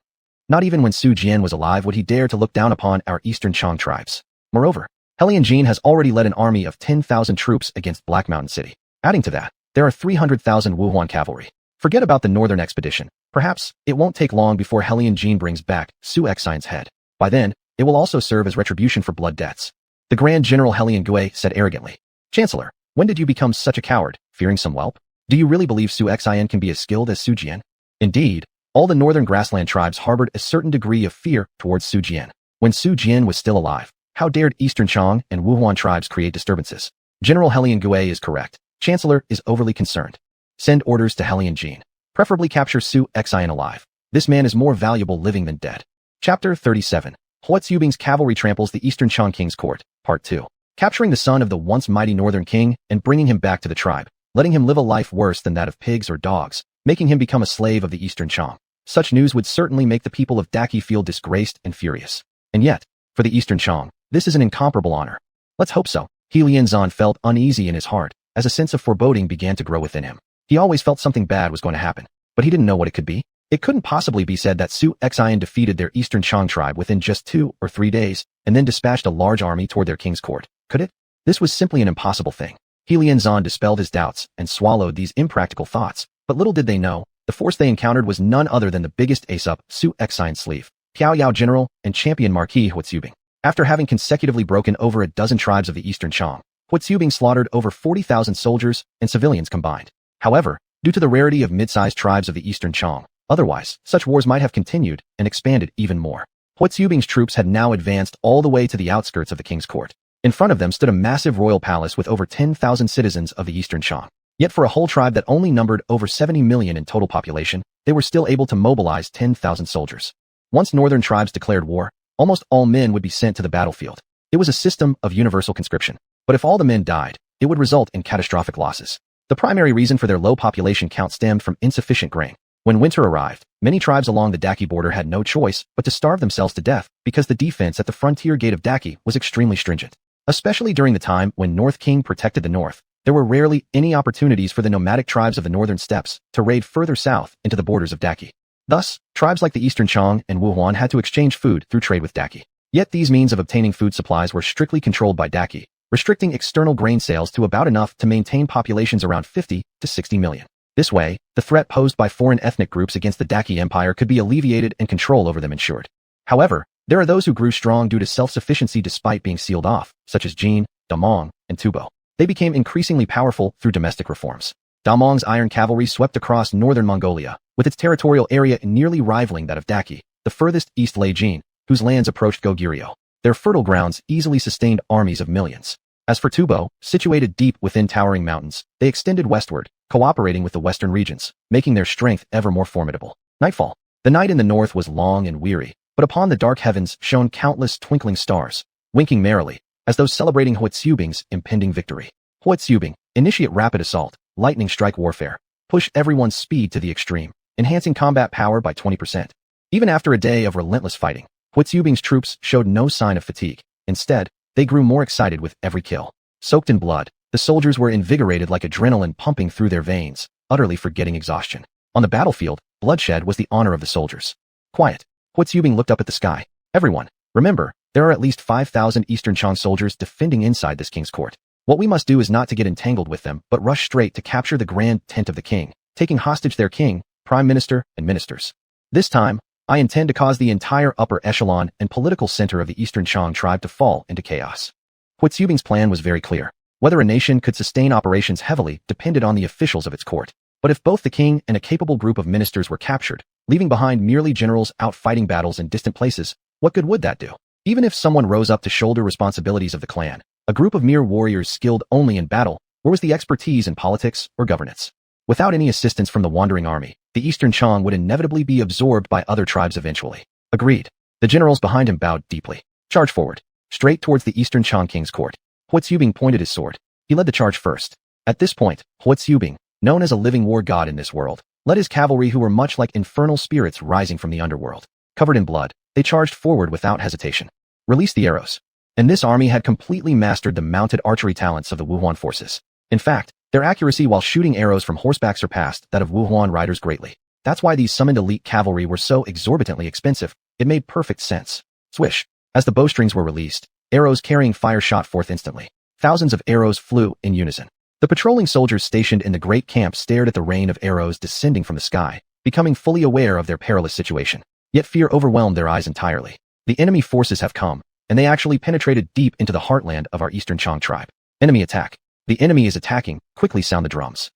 Not even when Su Jian was alive would he dare to look down upon our Eastern Chang tribes. Moreover, Helian Jin has already led an army of 10,000 troops against Black Mountain City. Adding to that, there are 300,000 Wuhuan cavalry. Forget about the northern expedition. Perhaps it won't take long before Helian Jin brings back Su Xian's head. By then, it will also serve as retribution for blood debts. The Grand General Helian Gui said arrogantly. Chancellor, when did you become such a coward, fearing some whelp? Do you really believe Su Xian can be as skilled as Su Jian? Indeed, all the northern grassland tribes harbored a certain degree of fear towards Su Jian. When Su Jian was still alive, how dared Eastern Chang and Wuhuan tribes create disturbances? General Helian Gui is correct. Chancellor is overly concerned. Send orders to Helian Jin. Preferably capture Su Xian alive. This man is more valuable living than dead. Chapter 37. Hua Tsubing's cavalry tramples the Eastern Chang king's court. Part 2. Capturing the son of the once mighty northern king and bringing him back to the tribe, letting him live a life worse than that of pigs or dogs, making him become a slave of the Eastern Chang. Such news would certainly make the people of Daki feel disgraced and furious. And yet, for the Eastern Chang, this is an incomparable honor. Let's hope so. He Lianzan felt uneasy in his heart, as a sense of foreboding began to grow within him. He always felt something bad was going to happen, but he didn't know what it could be. It couldn't possibly be said that Su Xian defeated their Eastern Chang tribe within just 2 or 3 days, and then dispatched a large army toward their king's court, could it? This was simply an impossible thing. He Lianzan dispelled his doubts and swallowed these impractical thoughts, but little did they know, the force they encountered was none other than the biggest ace up Su Xian's sleeve, Piao Yao General and champion Marquis Hua Tsubing. After having consecutively broken over a dozen tribes of the Eastern Chang, Huaqiubing slaughtered over 40,000 soldiers and civilians combined. However, due to the rarity of mid-sized tribes of the Eastern Chang, otherwise, such wars might have continued and expanded even more. Huaqiubing's troops had now advanced all the way to the outskirts of the king's court. In front of them stood a massive royal palace with over 10,000 citizens of the Eastern Chang. Yet for a whole tribe that only numbered over 70 million in total population, they were still able to mobilize 10,000 soldiers. Once northern tribes declared war, almost all men would be sent to the battlefield. It was a system of universal conscription. But if all the men died, it would result in catastrophic losses. The primary reason for their low population count stemmed from insufficient grain. When winter arrived, many tribes along the Daki border had no choice but to starve themselves to death because the defense at the frontier gate of Daki was extremely stringent. Especially during the time when North King protected the north, there were rarely any opportunities for the nomadic tribes of the northern steppes to raid further south into the borders of Daki. Thus, tribes like the Eastern Chang and xuanhuan had to exchange food through trade with Daki. Yet these means of obtaining food supplies were strictly controlled by Daki, restricting external grain sales to about enough to maintain populations around 50 to 60 million. This way, the threat posed by foreign ethnic groups against the Daki Empire could be alleviated and control over them ensured. However, there are those who grew strong due to self-sufficiency despite being sealed off, such as Jin, Damong, and Tubo. They became increasingly powerful through domestic reforms. Damong's iron cavalry swept across northern Mongolia, with its territorial area nearly rivaling that of Daki. The furthest east lay Jin, whose lands approached Goguryeo. Their fertile grounds easily sustained armies of millions. As for Tubo, situated deep within towering mountains, they extended westward, cooperating with the western regions, making their strength ever more formidable. Nightfall. The night in the north was long and weary, but upon the dark heavens shone countless twinkling stars, winking merrily, as though celebrating Huaqiubing's impending victory. Huaqiubing, initiate rapid assault, lightning strike warfare, push everyone's speed to the extreme, enhancing combat power by 20%. Even after a day of relentless fighting, Huaqiubing's troops showed no sign of fatigue. Instead, they grew more excited with every kill. Soaked in blood, the soldiers were invigorated like adrenaline pumping through their veins, utterly forgetting exhaustion. On the battlefield, bloodshed was the honor of the soldiers. Quiet. Huaqiubing looked up at the sky. Everyone, remember, there are at least 5,000 Eastern Chang soldiers defending inside this king's court. What we must do is not to get entangled with them, but rush straight to capture the grand tent of the king, taking hostage their king, prime minister, and ministers. This time, I intend to cause the entire upper echelon and political center of the Eastern Chang tribe to fall into chaos. Huaqiubing's plan was very clear. Whether a nation could sustain operations heavily depended on the officials of its court. But if both the king and a capable group of ministers were captured, leaving behind merely generals out fighting battles in distant places, what good would that do? Even if someone rose up to shoulder responsibilities of the clan, a group of mere warriors skilled only in battle, where was the expertise in politics or governance? Without any assistance from the wandering army, the Eastern Chang would inevitably be absorbed by other tribes eventually. Agreed. The generals behind him bowed deeply. Charge forward, straight towards the Eastern Chang king's court. Huaqiubing pointed his sword. He led the charge first. At this point, Huaqiubing, known as a living war god in this world, led his cavalry who were much like infernal spirits rising from the underworld. Covered in blood, they charged forward without hesitation. Release the arrows. And this army had completely mastered the mounted archery talents of the xuanhuan forces. In fact, their accuracy while shooting arrows from horseback surpassed that of xuanhuan riders greatly. That's why these summoned elite cavalry were so exorbitantly expensive. It made perfect sense. Swish. As the bowstrings were released, arrows carrying fire shot forth instantly. Thousands of arrows flew in unison. The patrolling soldiers stationed in the great camp stared at the rain of arrows descending from the sky, becoming fully aware of their perilous situation. Yet fear overwhelmed their eyes entirely. The enemy forces have come, and they actually penetrated deep into the heartland of our Eastern Chang tribe. Enemy attack. The enemy is attacking. Quickly sound the drums.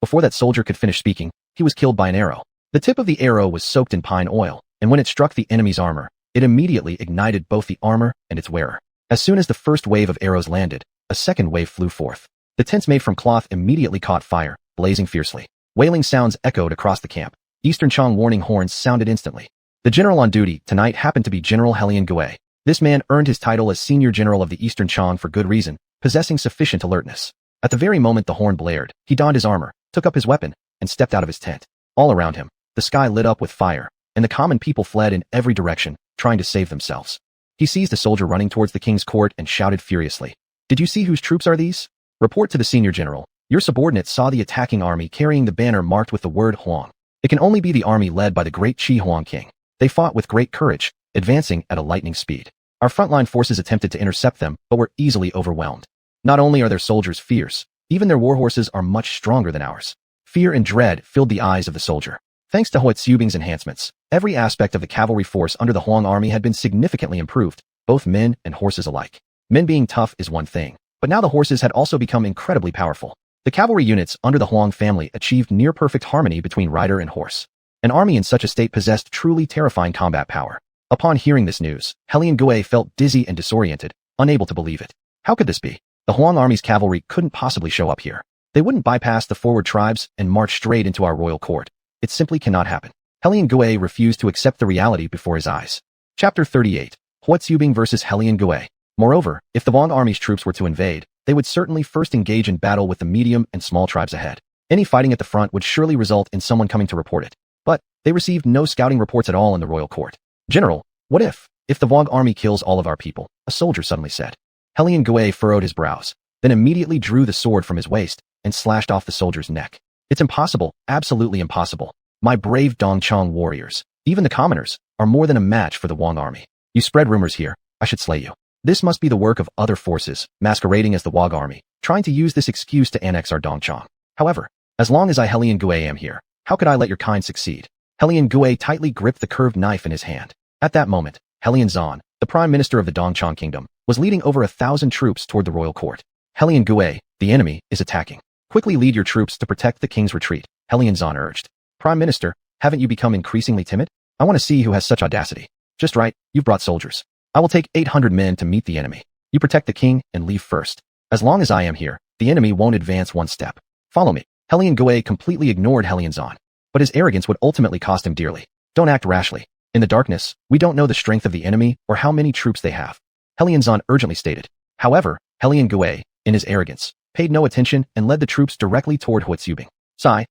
Before that soldier could finish speaking, he was killed by an arrow. The tip of the arrow was soaked in pine oil, and when it struck the enemy's armor, it immediately ignited both the armor and its wearer. As soon as the first wave of arrows landed, a second wave flew forth. The tents made from cloth immediately caught fire, blazing fiercely. Wailing sounds echoed across the camp. Eastern Chang warning horns sounded instantly. The general on duty tonight happened to be General Helian Gui. This man earned his title as senior general of the Eastern Chang for good reason, possessing sufficient alertness. At the very moment the horn blared, he donned his armor, took up his weapon, and stepped out of his tent. All around him, the sky lit up with fire, and the common people fled in every direction, trying to save themselves. He seized a soldier running towards the king's court and shouted furiously, "Did you see whose troops are these? Report to the senior general. Your subordinate saw the attacking army carrying the banner marked with the word Huang. It can only be the army led by the Great Qi Huang king. They fought with great courage, advancing at a lightning speed. Our frontline forces attempted to intercept them, but were easily overwhelmed. Not only are their soldiers fierce, even their warhorses are much stronger than ours." Fear and dread filled the eyes of the soldier. Thanks to Huaqiubing's enhancements, every aspect of the cavalry force under the Huang army had been significantly improved. both men and horses alike. Men being tough is one thing, but now the horses had also become incredibly powerful. The cavalry units under the Huang family achieved near-perfect harmony between rider and horse. An army in such a state possessed truly terrifying combat power. Upon hearing this news, Helian Gui felt dizzy and disoriented, unable to believe it. How could this be? The Huang army's cavalry couldn't possibly show up here. They wouldn't bypass the forward tribes and march straight into our royal court. It simply cannot happen. Helian Gui refused to accept the reality before his eyes. Chapter 38. Huatsubing versus Helian Gui. Moreover, if the Huang army's troops were to invade, they would certainly first engage in battle with the medium and small tribes ahead. Any fighting at the front would surely result in someone coming to report it. But they received no scouting reports at all in the royal court. General, what if the Huang army kills all of our people? A soldier suddenly said. Helian Gui furrowed his brows, then immediately drew the sword from his waist and slashed off the soldier's neck. It's impossible, absolutely impossible. My brave Dongchang warriors, even the commoners, are more than a match for the Huang army. You spread rumors here, I should slay you. This must be the work of other forces, masquerading as the Huang army, trying to use this excuse to annex our Dongchang. However, as long as I Helian Gui am here, how could I let your kind succeed? Helian Gui tightly gripped the curved knife in his hand. At that moment, Helian Zan, the prime minister of the Dongchang kingdom, was leading over 1,000 troops toward the royal court. Helian Gui, the enemy, is attacking. Quickly lead your troops to protect the king's retreat, Helian Zan urged. Prime Minister, haven't you become increasingly timid? I want to see who has such audacity. Just right, you've brought soldiers. I will take 800 men to meet the enemy. You protect the king and leave first. As long as I am here, the enemy won't advance one step. Follow me. Helian Gui completely ignored Helian Zan, but his arrogance would ultimately cost him dearly. Don't act rashly. In the darkness, we don't know the strength of the enemy or how many troops they have, Helian Zan urgently stated. However, Helian Gui, in his arrogance, paid no attention and led the troops directly toward Huatsubing.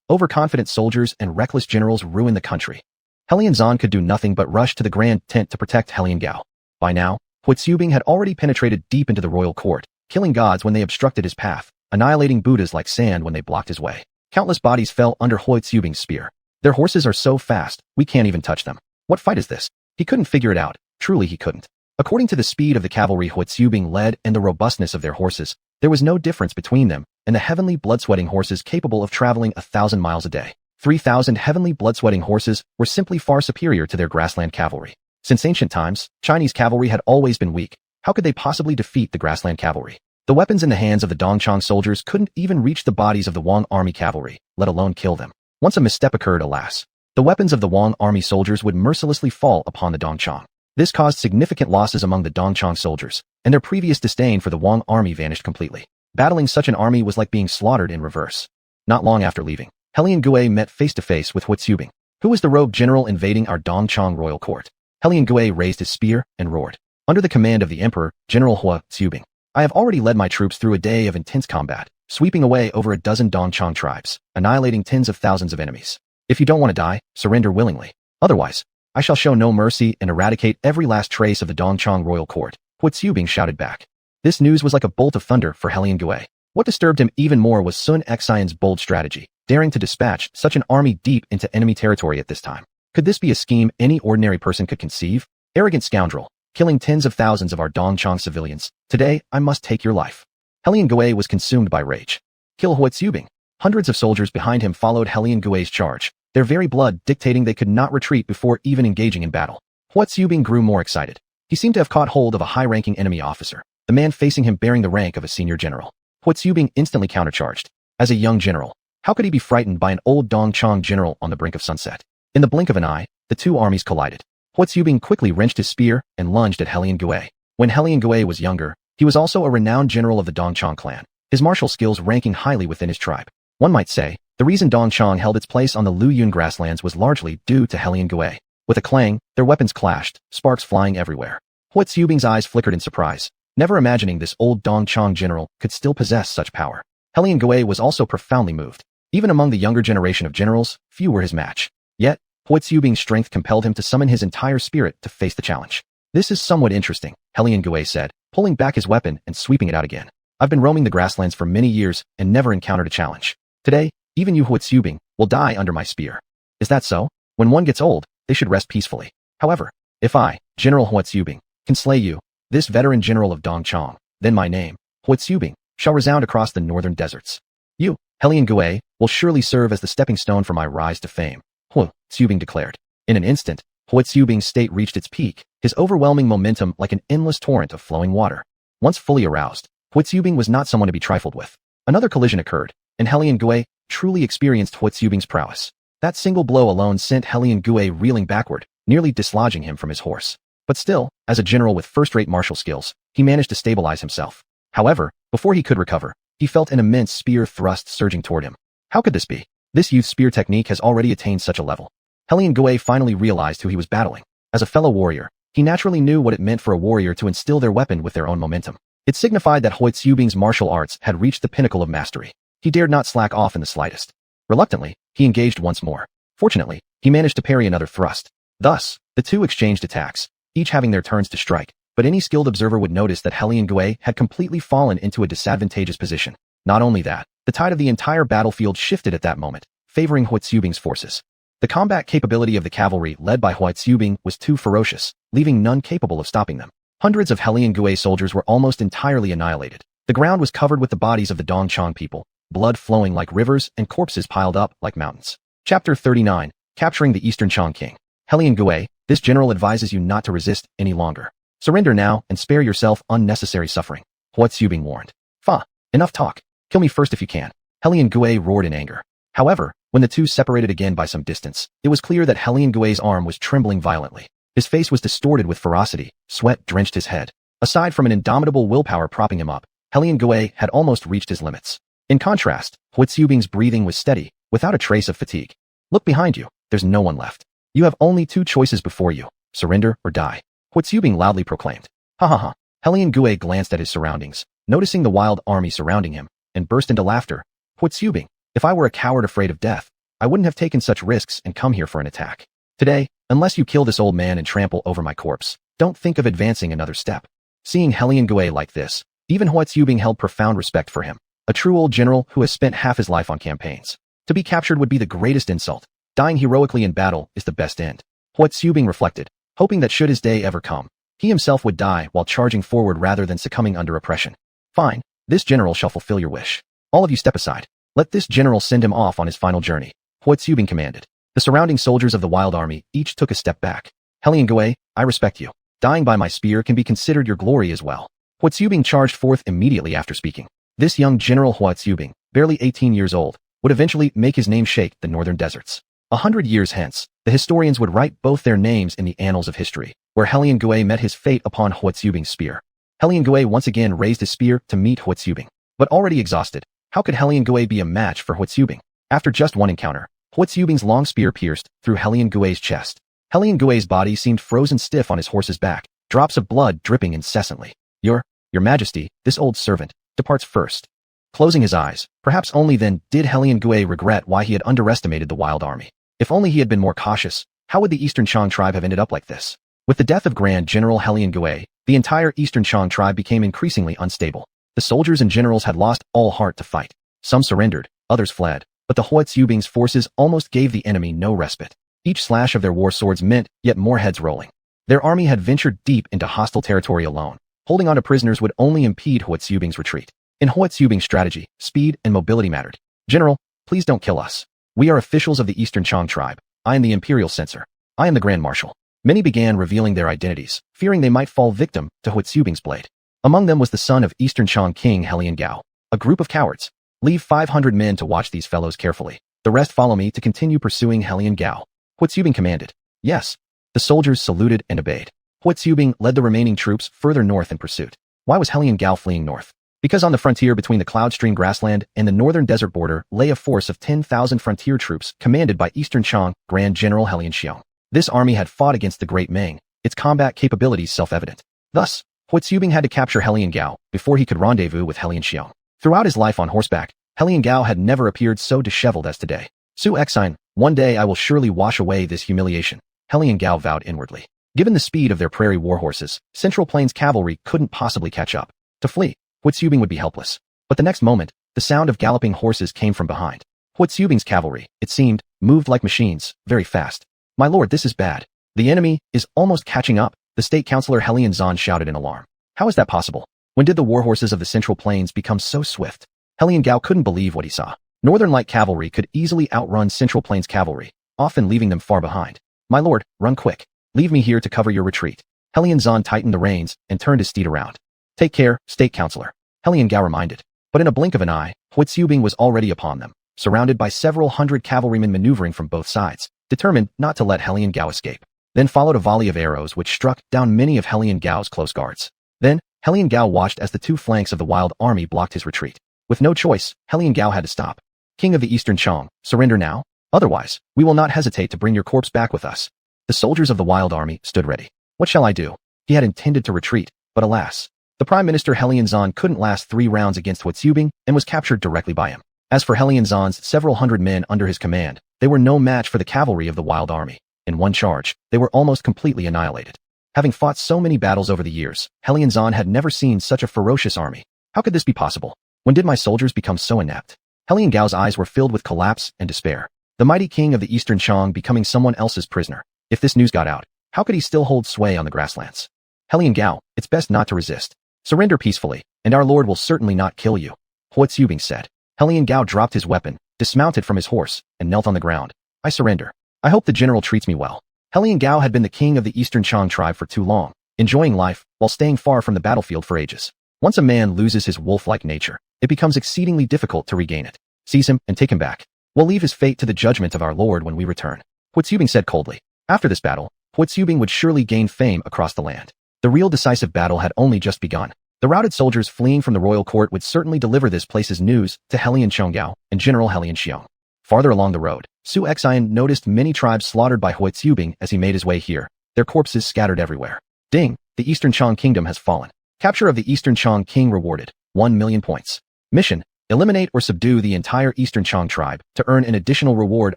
Overconfident soldiers and reckless generals ruin the country. Helian Zan could do nothing but rush to the grand tent to protect Helian Gao. By now, Huatsubing had already penetrated deep into the royal court, killing gods when they obstructed his path, annihilating Buddhas like sand when they blocked his way. Countless bodies fell under Huatsubing's spear. Their horses are so fast, we can't even touch them. What fight is this? He couldn't figure it out. Truly he couldn't. According to the speed of the cavalry Huatsubing led and the robustness of their horses, there was no difference between them and the heavenly blood-sweating horses capable of traveling 1,000 miles a day. 3,000 heavenly blood-sweating horses were simply far superior to their grassland cavalry. Since ancient times, Chinese cavalry had always been weak. How could they possibly defeat the grassland cavalry? The weapons in the hands of the Dongchang soldiers couldn't even reach the bodies of the Huang army cavalry, let alone kill them. Once a misstep occurred, alas, the weapons of the Huang army soldiers would mercilessly fall upon the Dongchang. This caused significant losses among the Dongchang soldiers, and their previous disdain for the Huang army vanished completely. Battling such an army was like being slaughtered in reverse. Not long after leaving, Helian Gui met face-to-face with Huatsubing. Who was the rogue general invading our Dongchang royal court? Helian Gui raised his spear and roared. Under the command of the Emperor, General Huatsubing, I have already led my troops through a day of intense combat, sweeping away over a dozen Dongchang tribes, annihilating tens of thousands of enemies. If you don't want to die, surrender willingly. Otherwise, I shall show no mercy and eradicate every last trace of the Dongchang royal court, Huatsubing shouted back. This news was like a bolt of thunder for Helian Gui. What disturbed him even more was Sun Xian's bold strategy, daring to dispatch such an army deep into enemy territory at this time. Could this be a scheme any ordinary person could conceive? Arrogant scoundrel, killing tens of thousands of our Dongchang civilians. Today, I must take your life. Helian Gui was consumed by rage. Kill Huatsubing. Hundreds of soldiers behind him followed Helian Gui's charge, their very blood dictating they could not retreat before even engaging in battle. Huatsubing grew more excited. He seemed to have caught hold of a high-ranking enemy officer, the man facing him bearing the rank of a senior general. Huatsubing instantly countercharged. As a young general, how could he be frightened by an old Dongchang general on the brink of sunset? In the blink of an eye, the two armies collided. Huatsubing quickly wrenched his spear and lunged at Helian Gui. When Helian Gui was younger, he was also a renowned general of the Dongchang clan, his martial skills ranking highly within his tribe. One might say, the reason Dongchang held its place on the Luyun grasslands was largely due to Helian Gui. With a clang, their weapons clashed, sparks flying everywhere. Huatsubing's eyes flickered in surprise, never imagining this old Dongchang general could still possess such power. Helian Gui was also profoundly moved. Even among the younger generation of generals, few were his match. Yet, Huatsubing's strength compelled him to summon his entire spirit to face the challenge. This is somewhat interesting, Helian Gui said, pulling back his weapon and sweeping it out again. I've been roaming the grasslands for many years and never encountered a challenge. Today, even you Huatsubing will die under my spear. Is that so? When one gets old, they should rest peacefully. However, if I, General Huatsubing, can slay you, this veteran general of Dongchang, then my name, Huatsubing, shall resound across the northern deserts. You, Helian Gui, will surely serve as the stepping stone for my rise to fame, Huatsubing declared. In an instant, Huitzubing's state reached its peak, his overwhelming momentum like an endless torrent of flowing water. Once fully aroused, Huitzubing was not someone to be trifled with. Another collision occurred, and Helian Gue truly experienced Huitzubing's prowess. That single blow alone sent Helian Gue reeling backward, nearly dislodging him from his horse. But still, as a general with first-rate martial skills, he managed to stabilize himself. However, before he could recover, he felt an immense spear thrust surging toward him. How could this be? This youth's spear technique has already attained such a level. Helian Gue finally realized who he was battling. As a fellow warrior, he naturally knew what it meant for a warrior to instill their weapon with their own momentum. It signified that Huitzubing's martial arts had reached the pinnacle of mastery. He dared not slack off in the slightest. Reluctantly, he engaged once more. Fortunately, he managed to parry another thrust. Thus, the two exchanged attacks, each having their turns to strike, but any skilled observer would notice that Helian Gue had completely fallen into a disadvantageous position. Not only that, the tide of the entire battlefield shifted at that moment, favoring Huitzubing's forces. The combat capability of the cavalry led by Huitzubing was too ferocious, leaving none capable of stopping them. Hundreds of Helian Gue soldiers were almost entirely annihilated. The ground was covered with the bodies of the Dongchang people, blood flowing like rivers and corpses piled up like mountains. Chapter 39, Capturing the Eastern Chang King. Helian Gue, this general advises you not to resist any longer. Surrender now and spare yourself unnecessary suffering. Huitzubing warned. Fa, enough talk. Kill me first if you can. Helian Gue roared in anger. However, when the two separated again by some distance, it was clear that Helian Gue's arm was trembling violently. His face was distorted with ferocity, sweat drenched his head. Aside from an indomitable willpower propping him up, Helian Gue had almost reached his limits. In contrast, Huitzubing's breathing was steady, without a trace of fatigue. Look behind you, there's no one left. You have only two choices before you, surrender or die. Huitzubing loudly proclaimed. Ha ha ha. Helian Gue glanced at his surroundings, noticing the wild army surrounding him, and burst into laughter. Huitzubing, if I were a coward afraid of death, I wouldn't have taken such risks and come here for an attack. Today, unless you kill this old man and trample over my corpse, don't think of advancing another step. Seeing Helian Gue like this, even Huitzubing held profound respect for him, a true old general who has spent half his life on campaigns. To be captured would be the greatest insult. Dying heroically in battle is the best end. Huitzubing reflected, hoping that should his day ever come, he himself would die while charging forward rather than succumbing under oppression. Fine, this general shall fulfill your wish. All of you step aside. Let this general send him off on his final journey. Huitzubing commanded. The surrounding soldiers of the wild army each took a step back. Helian Gue, I respect you. Dying by my spear can be considered your glory as well. Huitzubing charged forth immediately after speaking. This young General Huitzubing, barely 18 years old, would eventually make his name shake the northern deserts. 100 years hence, the historians would write both their names in the annals of history, where Helian Gue met his fate upon Huitzubing's spear. Helian Gue once again raised his spear to meet Huitzubing. But already exhausted, how could Helian Gue be a match for Huitzubing? After just one encounter, Huitzubing's long spear pierced through Helian Gue's chest. Helian Gue's body seemed frozen stiff on his horse's back, drops of blood dripping incessantly. Your Majesty, this old servant, departs first. Closing his eyes, perhaps only then did Helian Gue regret why he had underestimated the wild army. If only he had been more cautious, how would the Eastern Chang tribe have ended up like this? With the death of Grand General Helian Gue, the entire Eastern Chang tribe became increasingly unstable. The soldiers and generals had lost all heart to fight. Some surrendered, others fled, but the Huitzubing's forces almost gave the enemy no respite. Each slash of their war swords meant yet more heads rolling. Their army had ventured deep into hostile territory alone. Holding on to prisoners would only impede Huitzubing's retreat. In Huitzubing's strategy, speed and mobility mattered. General, please don't kill us. We are officials of the Eastern Chang tribe. I am the Imperial Censor. I am the Grand Marshal. Many began revealing their identities, fearing they might fall victim to Huitzubing's blade. Among them was the son of Eastern Chang King Helian Gue. A group of cowards. Leave 500 men to watch these fellows carefully. The rest follow me to continue pursuing Helian Gue. Huitzubing commanded. Yes. The soldiers saluted and obeyed. Huitzubing led the remaining troops further north in pursuit. Why was Helian Gue fleeing north? Because on the frontier between the cloud-strewn grassland and the northern desert border lay a force of 10,000 frontier troops commanded by Eastern Chang Grand General Helian Xiong. This army had fought against the Great Meng, its combat capabilities self-evident. Thus, Huitzubing had to capture Helian Gue before he could rendezvous with Helian Xiong. Throughout his life on horseback, Helian Gue had never appeared so disheveled as today. Su Exine, one day I will surely wash away this humiliation, Helian Gue vowed inwardly. Given the speed of their prairie warhorses, Central Plains cavalry couldn't possibly catch up. To flee, Huitzubing would be helpless. But the next moment, the sound of galloping horses came from behind. Huitzubing's cavalry, it seemed, moved like machines, very fast. My lord, this is bad. The enemy is almost catching up, the state councillor Helian Zan shouted in alarm. How is that possible? When did the warhorses of the Central Plains become so swift? Helian Gue couldn't believe what he saw. Northern light cavalry could easily outrun Central Plains cavalry, often leaving them far behind. My lord, run quick. Leave me here to cover your retreat. Helian Zan tightened the reins and turned his steed around. Take care, state counselor. Helian Gao reminded. But in a blink of an eye, Huixiubing was already upon them, surrounded by several hundred cavalrymen maneuvering from both sides, determined not to let Helian Gao escape. Then followed a volley of arrows which struck down many of Helian Gao's close guards. Then, Helian Gao watched as the two flanks of the wild army blocked his retreat. With no choice, Helian Gao had to stop. King of the Eastern Chong, surrender now? Otherwise, we will not hesitate to bring your corpse back with us. The soldiers of the wild army stood ready. What shall I do? He had intended to retreat, but alas. The Prime Minister Helian Zan couldn't last 3 rounds against Huixiubing and was captured directly by him. As for Helian Zan's several hundred men under his command, they were no match for the cavalry of the wild army. In one charge, they were almost completely annihilated. Having fought so many battles over the years, Helian Zan had never seen such a ferocious army. How could this be possible? When did my soldiers become so inept? Helian Gao's eyes were filled with collapse and despair. The mighty king of the Eastern Chong becoming someone else's prisoner. If this news got out, how could he still hold sway on the grasslands? Helian Gao, it's best not to resist. Surrender peacefully, and our lord will certainly not kill you, Huixiubing said. Helian Gao dropped his weapon, dismounted from his horse, and knelt on the ground. I surrender. I hope the general treats me well. Helian Gao had been the king of the Eastern Chong tribe for too long, enjoying life while staying far from the battlefield for ages. Once a man loses his wolf-like nature, it becomes exceedingly difficult to regain it. Seize him and take him back. We'll leave his fate to the judgment of our lord when we return, Huixiubing said coldly. After this battle, Huixiubing would surely gain fame across the land. The real decisive battle had only just begun. The routed soldiers fleeing from the royal court would certainly deliver this place's news to Helian Chonggao and General Helian Xiong. Farther along the road, Su Xian noticed many tribes slaughtered by Huixiubing as he made his way here, their corpses scattered everywhere. Ding! The Eastern Chong Kingdom has fallen. Capture of the Eastern Chong King rewarded. 1 million points. Mission: eliminate or subdue the entire Eastern Chong tribe to earn an additional reward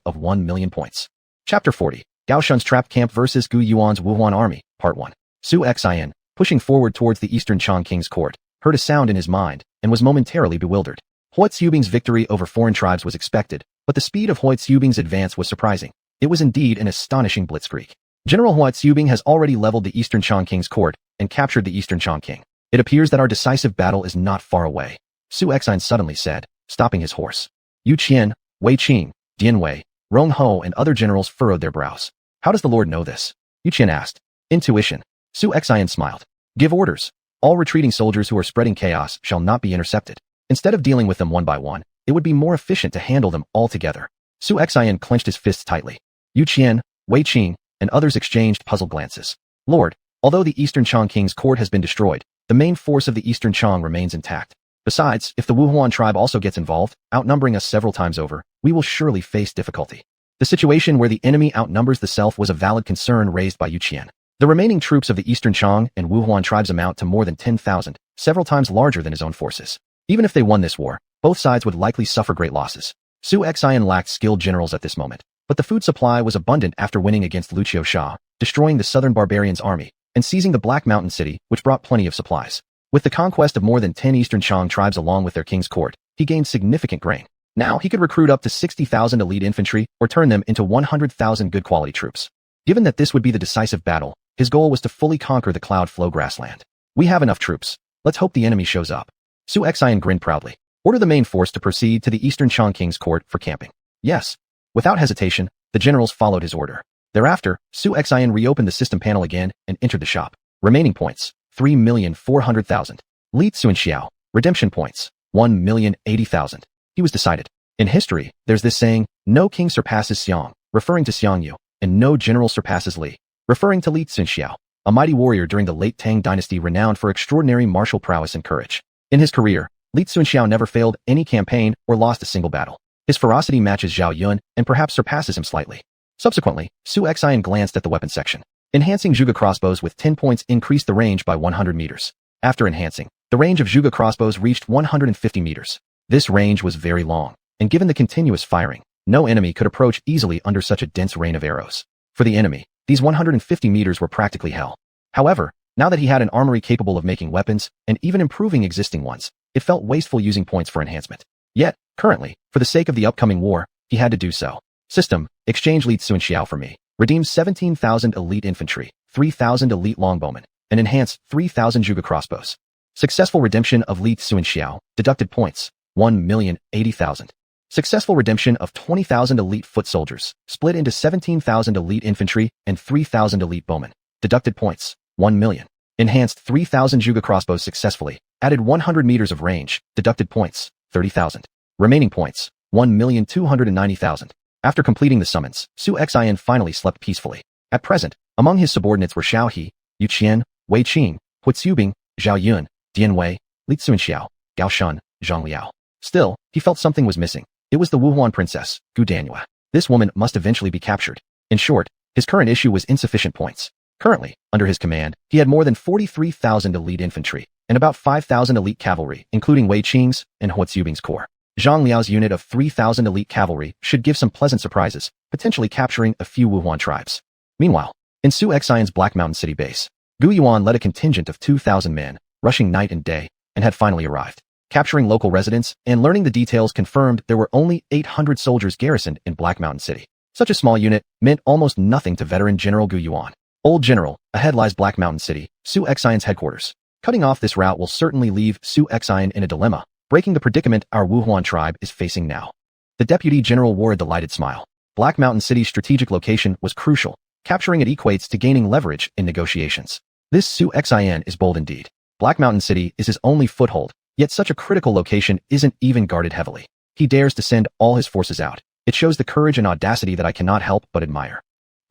of 1 million points. Chapter 40. Gao Shun's Trap Camp vs. Gu Yuan's Wuhuan Army, Part 1. Su Xian, pushing forward towards the Eastern Chong King's court, heard a sound in his mind and was momentarily bewildered. Huixiubing's victory over foreign tribes was expected, but the speed of Huixiubing's advance was surprising. It was indeed an astonishing blitzkrieg. General Huixiubing has already leveled the Eastern Chong King's court and captured the Eastern Chong King. It appears that our decisive battle is not far away, Su Xian suddenly said, stopping his horse. Yu Qian, Wei Qing, Dian Wei, Rong Ho and other generals furrowed their brows. How does the Lord know this? Yu Qian asked. Intuition. Su Xian smiled. Give orders. All retreating soldiers who are spreading chaos shall not be intercepted. Instead of dealing with them one by one, it would be more efficient to handle them all together. Su Xian clenched his fists tightly. Yu Qian, Wei Qing, and others exchanged puzzled glances. Lord, although the Eastern Chong King's court has been destroyed, the main force of the Eastern Chong remains intact. Besides, if the Wuhuan tribe also gets involved, outnumbering us several times over, we will surely face difficulty. The situation where the enemy outnumbers the self was a valid concern raised by Yu Qian. The remaining troops of the Eastern Chong and Wuhuan tribes amount to more than 10,000, several times larger than his own forces. Even if they won this war, both sides would likely suffer great losses. Su Xian lacked skilled generals at this moment, but the food supply was abundant after winning against Lucio Sha, destroying the southern barbarians' army, and seizing the Black Mountain City, which brought plenty of supplies. With the conquest of more than 10 Eastern Chong tribes along with their king's court, he gained significant grain. Now he could recruit up to 60,000 elite infantry or turn them into 100,000 good quality troops. Given that this would be the decisive battle, his goal was to fully conquer the Cloud Flow grassland. We have enough troops. Let's hope the enemy shows up. Su Xian grinned proudly. Order the main force to proceed to the Eastern Chong King's court for camping. Yes. Without hesitation, the generals followed his order. Thereafter, Su Xian reopened the system panel again and entered the shop. Remaining points, 3,400,000. Li Tsuanxiao, redemption points, 1,080,000. He was decided. In history, there's this saying, no king surpasses Xiong, referring to Xiong Yu, and no general surpasses Li, referring to Li Tsuanxiao, a mighty warrior during the late Tang dynasty renowned for extraordinary martial prowess and courage. In his career, Li Tsuanxiao never failed any campaign or lost a single battle. His ferocity matches Zhao Yun and perhaps surpasses him slightly. Subsequently, Su Xian glanced at the weapon section. Enhancing Zhuge crossbows with 10 points increased the range by 100 meters. After enhancing, the range of Zhuge crossbows reached 150 meters. This range was very long, and given the continuous firing, no enemy could approach easily under such a dense rain of arrows. For the enemy, these 150 meters were practically hell. However, now that he had an armory capable of making weapons and even improving existing ones, it felt wasteful using points for enhancement. Yet, currently, for the sake of the upcoming war, he had to do so. System, exchange Li Tsuanxiao for me. Redeem 17,000 elite infantry, 3,000 elite longbowmen, and enhance 3,000 Zhuge crossbows. Successful redemption of Li Tsuanxiao, deducted points, 1,080,000. Successful redemption of 20,000 elite foot soldiers, split into 17,000 elite infantry and 3,000 elite bowmen. Deducted points, 1 million. Enhanced 3,000 Juga crossbows successfully, added 100 meters of range, deducted points, 30,000. Remaining points, 1,290,000. After completing the summons, xuanhuan finally slept peacefully. At present, among his subordinates were Xiao He, Yu Qian, Wei Qing, Hu Tsubing, Zhao Yun, Dian Wei, Li Tsuanxiao, Gao Shun, Zhang Liao. Still, he felt something was missing. It was the Wuhuan princess, Gu Danyue. This woman must eventually be captured. In short, his current issue was insufficient points. Currently, under his command, he had more than 43,000 elite infantry and about 5,000 elite cavalry, including Wei Qing's and Hu Tsubing's corps. Zhang Liao's unit of 3,000 elite cavalry should give some pleasant surprises, potentially capturing a few Wuhuan tribes. Meanwhile, in xuanhuan's Black Mountain City base, Gu Yuan led a contingent of 2,000 men, rushing night and day, and had finally arrived. Capturing local residents and learning the details confirmed there were only 800 soldiers garrisoned in Black Mountain City. Such a small unit meant almost nothing to veteran General Gu Yuan. Old General, ahead lies Black Mountain City, xuanhuan's headquarters. Cutting off this route will certainly leave xuanhuan in a dilemma, breaking the predicament our Wuhuan tribe is facing now. The Deputy General wore a delighted smile. Black Mountain City's strategic location was crucial. Capturing it equates to gaining leverage in negotiations. This xuanhuan is bold indeed. Black Mountain City is his only foothold, yet such a critical location isn't even guarded heavily. He dares to send all his forces out. It shows the courage and audacity that I cannot help but admire.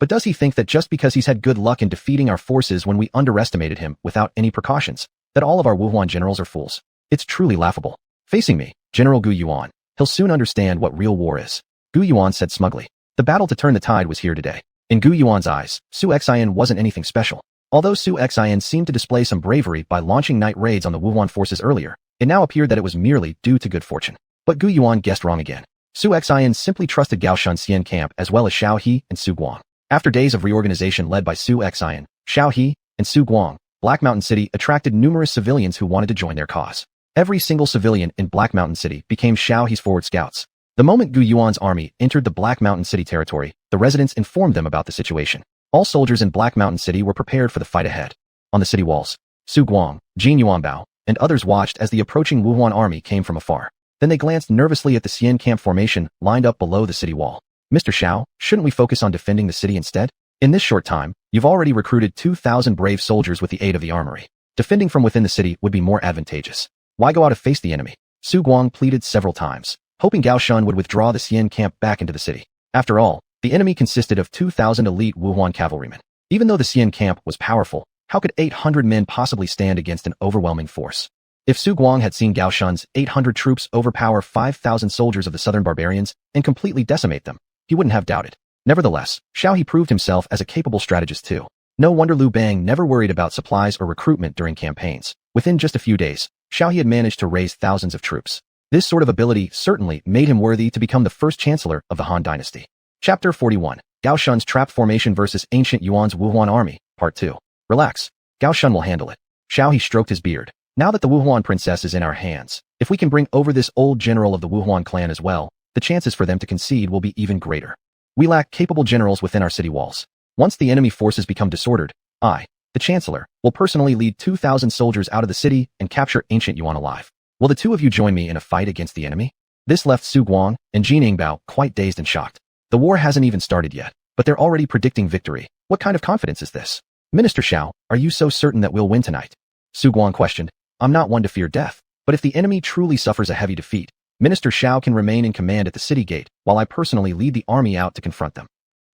But does he think that just because he's had good luck in defeating our forces when we underestimated him without any precautions, that all of our Wuhuan generals are fools? It's truly laughable. Facing me, General Gu Yuan, he'll soon understand what real war is. Gu Yuan said smugly. The battle to turn the tide was here today. In Gu Yuan's eyes, xuanhuan wasn't anything special. Although xuanhuan seemed to display some bravery by launching night raids on the Wuhuan forces earlier, it now appeared that it was merely due to good fortune. But Gu Yuan guessed wrong again. xuanhuan simply trusted Gao Shun's Xian camp as well as Xiao He and Su Guang. After days of reorganization led by xuanhuan, Xiao He, and Su Guang, Black Mountain City attracted numerous civilians who wanted to join their cause. Every single civilian in Black Mountain City became Xiao He's forward scouts. The moment Gu Yuan's army entered the Black Mountain City territory, the residents informed them about the situation. All soldiers in Black Mountain City were prepared for the fight ahead. On the city walls, Su Guang, Jin Yuanbao, and others watched as the approaching Wuhuan army came from afar. Then they glanced nervously at the Xian camp formation lined up below the city wall. Mr. Xiao, shouldn't we focus on defending the city instead? In this short time, you've already recruited 2,000 brave soldiers with the aid of the armory. Defending from within the city would be more advantageous. Why go out to face the enemy? Su Guang pleaded several times, hoping Gao Shun would withdraw the Xian camp back into the city. After all, the enemy consisted of 2,000 elite Wuhuan cavalrymen. Even though the Xian camp was powerful, how could 800 men possibly stand against an overwhelming force? If Su Guang had seen Gao Shun's 800 troops overpower 5,000 soldiers of the southern barbarians and completely decimate them, he wouldn't have doubted. Nevertheless, Xiao He proved himself as a capable strategist too. No wonder Liu Bang never worried about supplies or recruitment during campaigns. Within just a few days, Xiao He had managed to raise thousands of troops. This sort of ability certainly made him worthy to become the first chancellor of the Han Dynasty. Chapter 41. Gao Shun's Trap Formation versus Ancient Yuan's Wuhuan Army, Part 2. Relax. Gao Shun will handle it. Xiao He stroked his beard. Now that the Wuhuan princess is in our hands, if we can bring over this old general of the Wuhuan clan as well, the chances for them to concede will be even greater. We lack capable generals within our city walls. Once the enemy forces become disordered, I, the chancellor, will personally lead 2,000 soldiers out of the city and capture Ancient Yuan alive. Will the two of you join me in a fight against the enemy? This left Su Guang and Jin Yingbao quite dazed and shocked. The war hasn't even started yet, but they're already predicting victory. What kind of confidence is this? Minister Xiao, are you so certain that we'll win tonight? Su Guang questioned. I'm not one to fear death, but if the enemy truly suffers a heavy defeat, Minister Xiao can remain in command at the city gate while I personally lead the army out to confront them.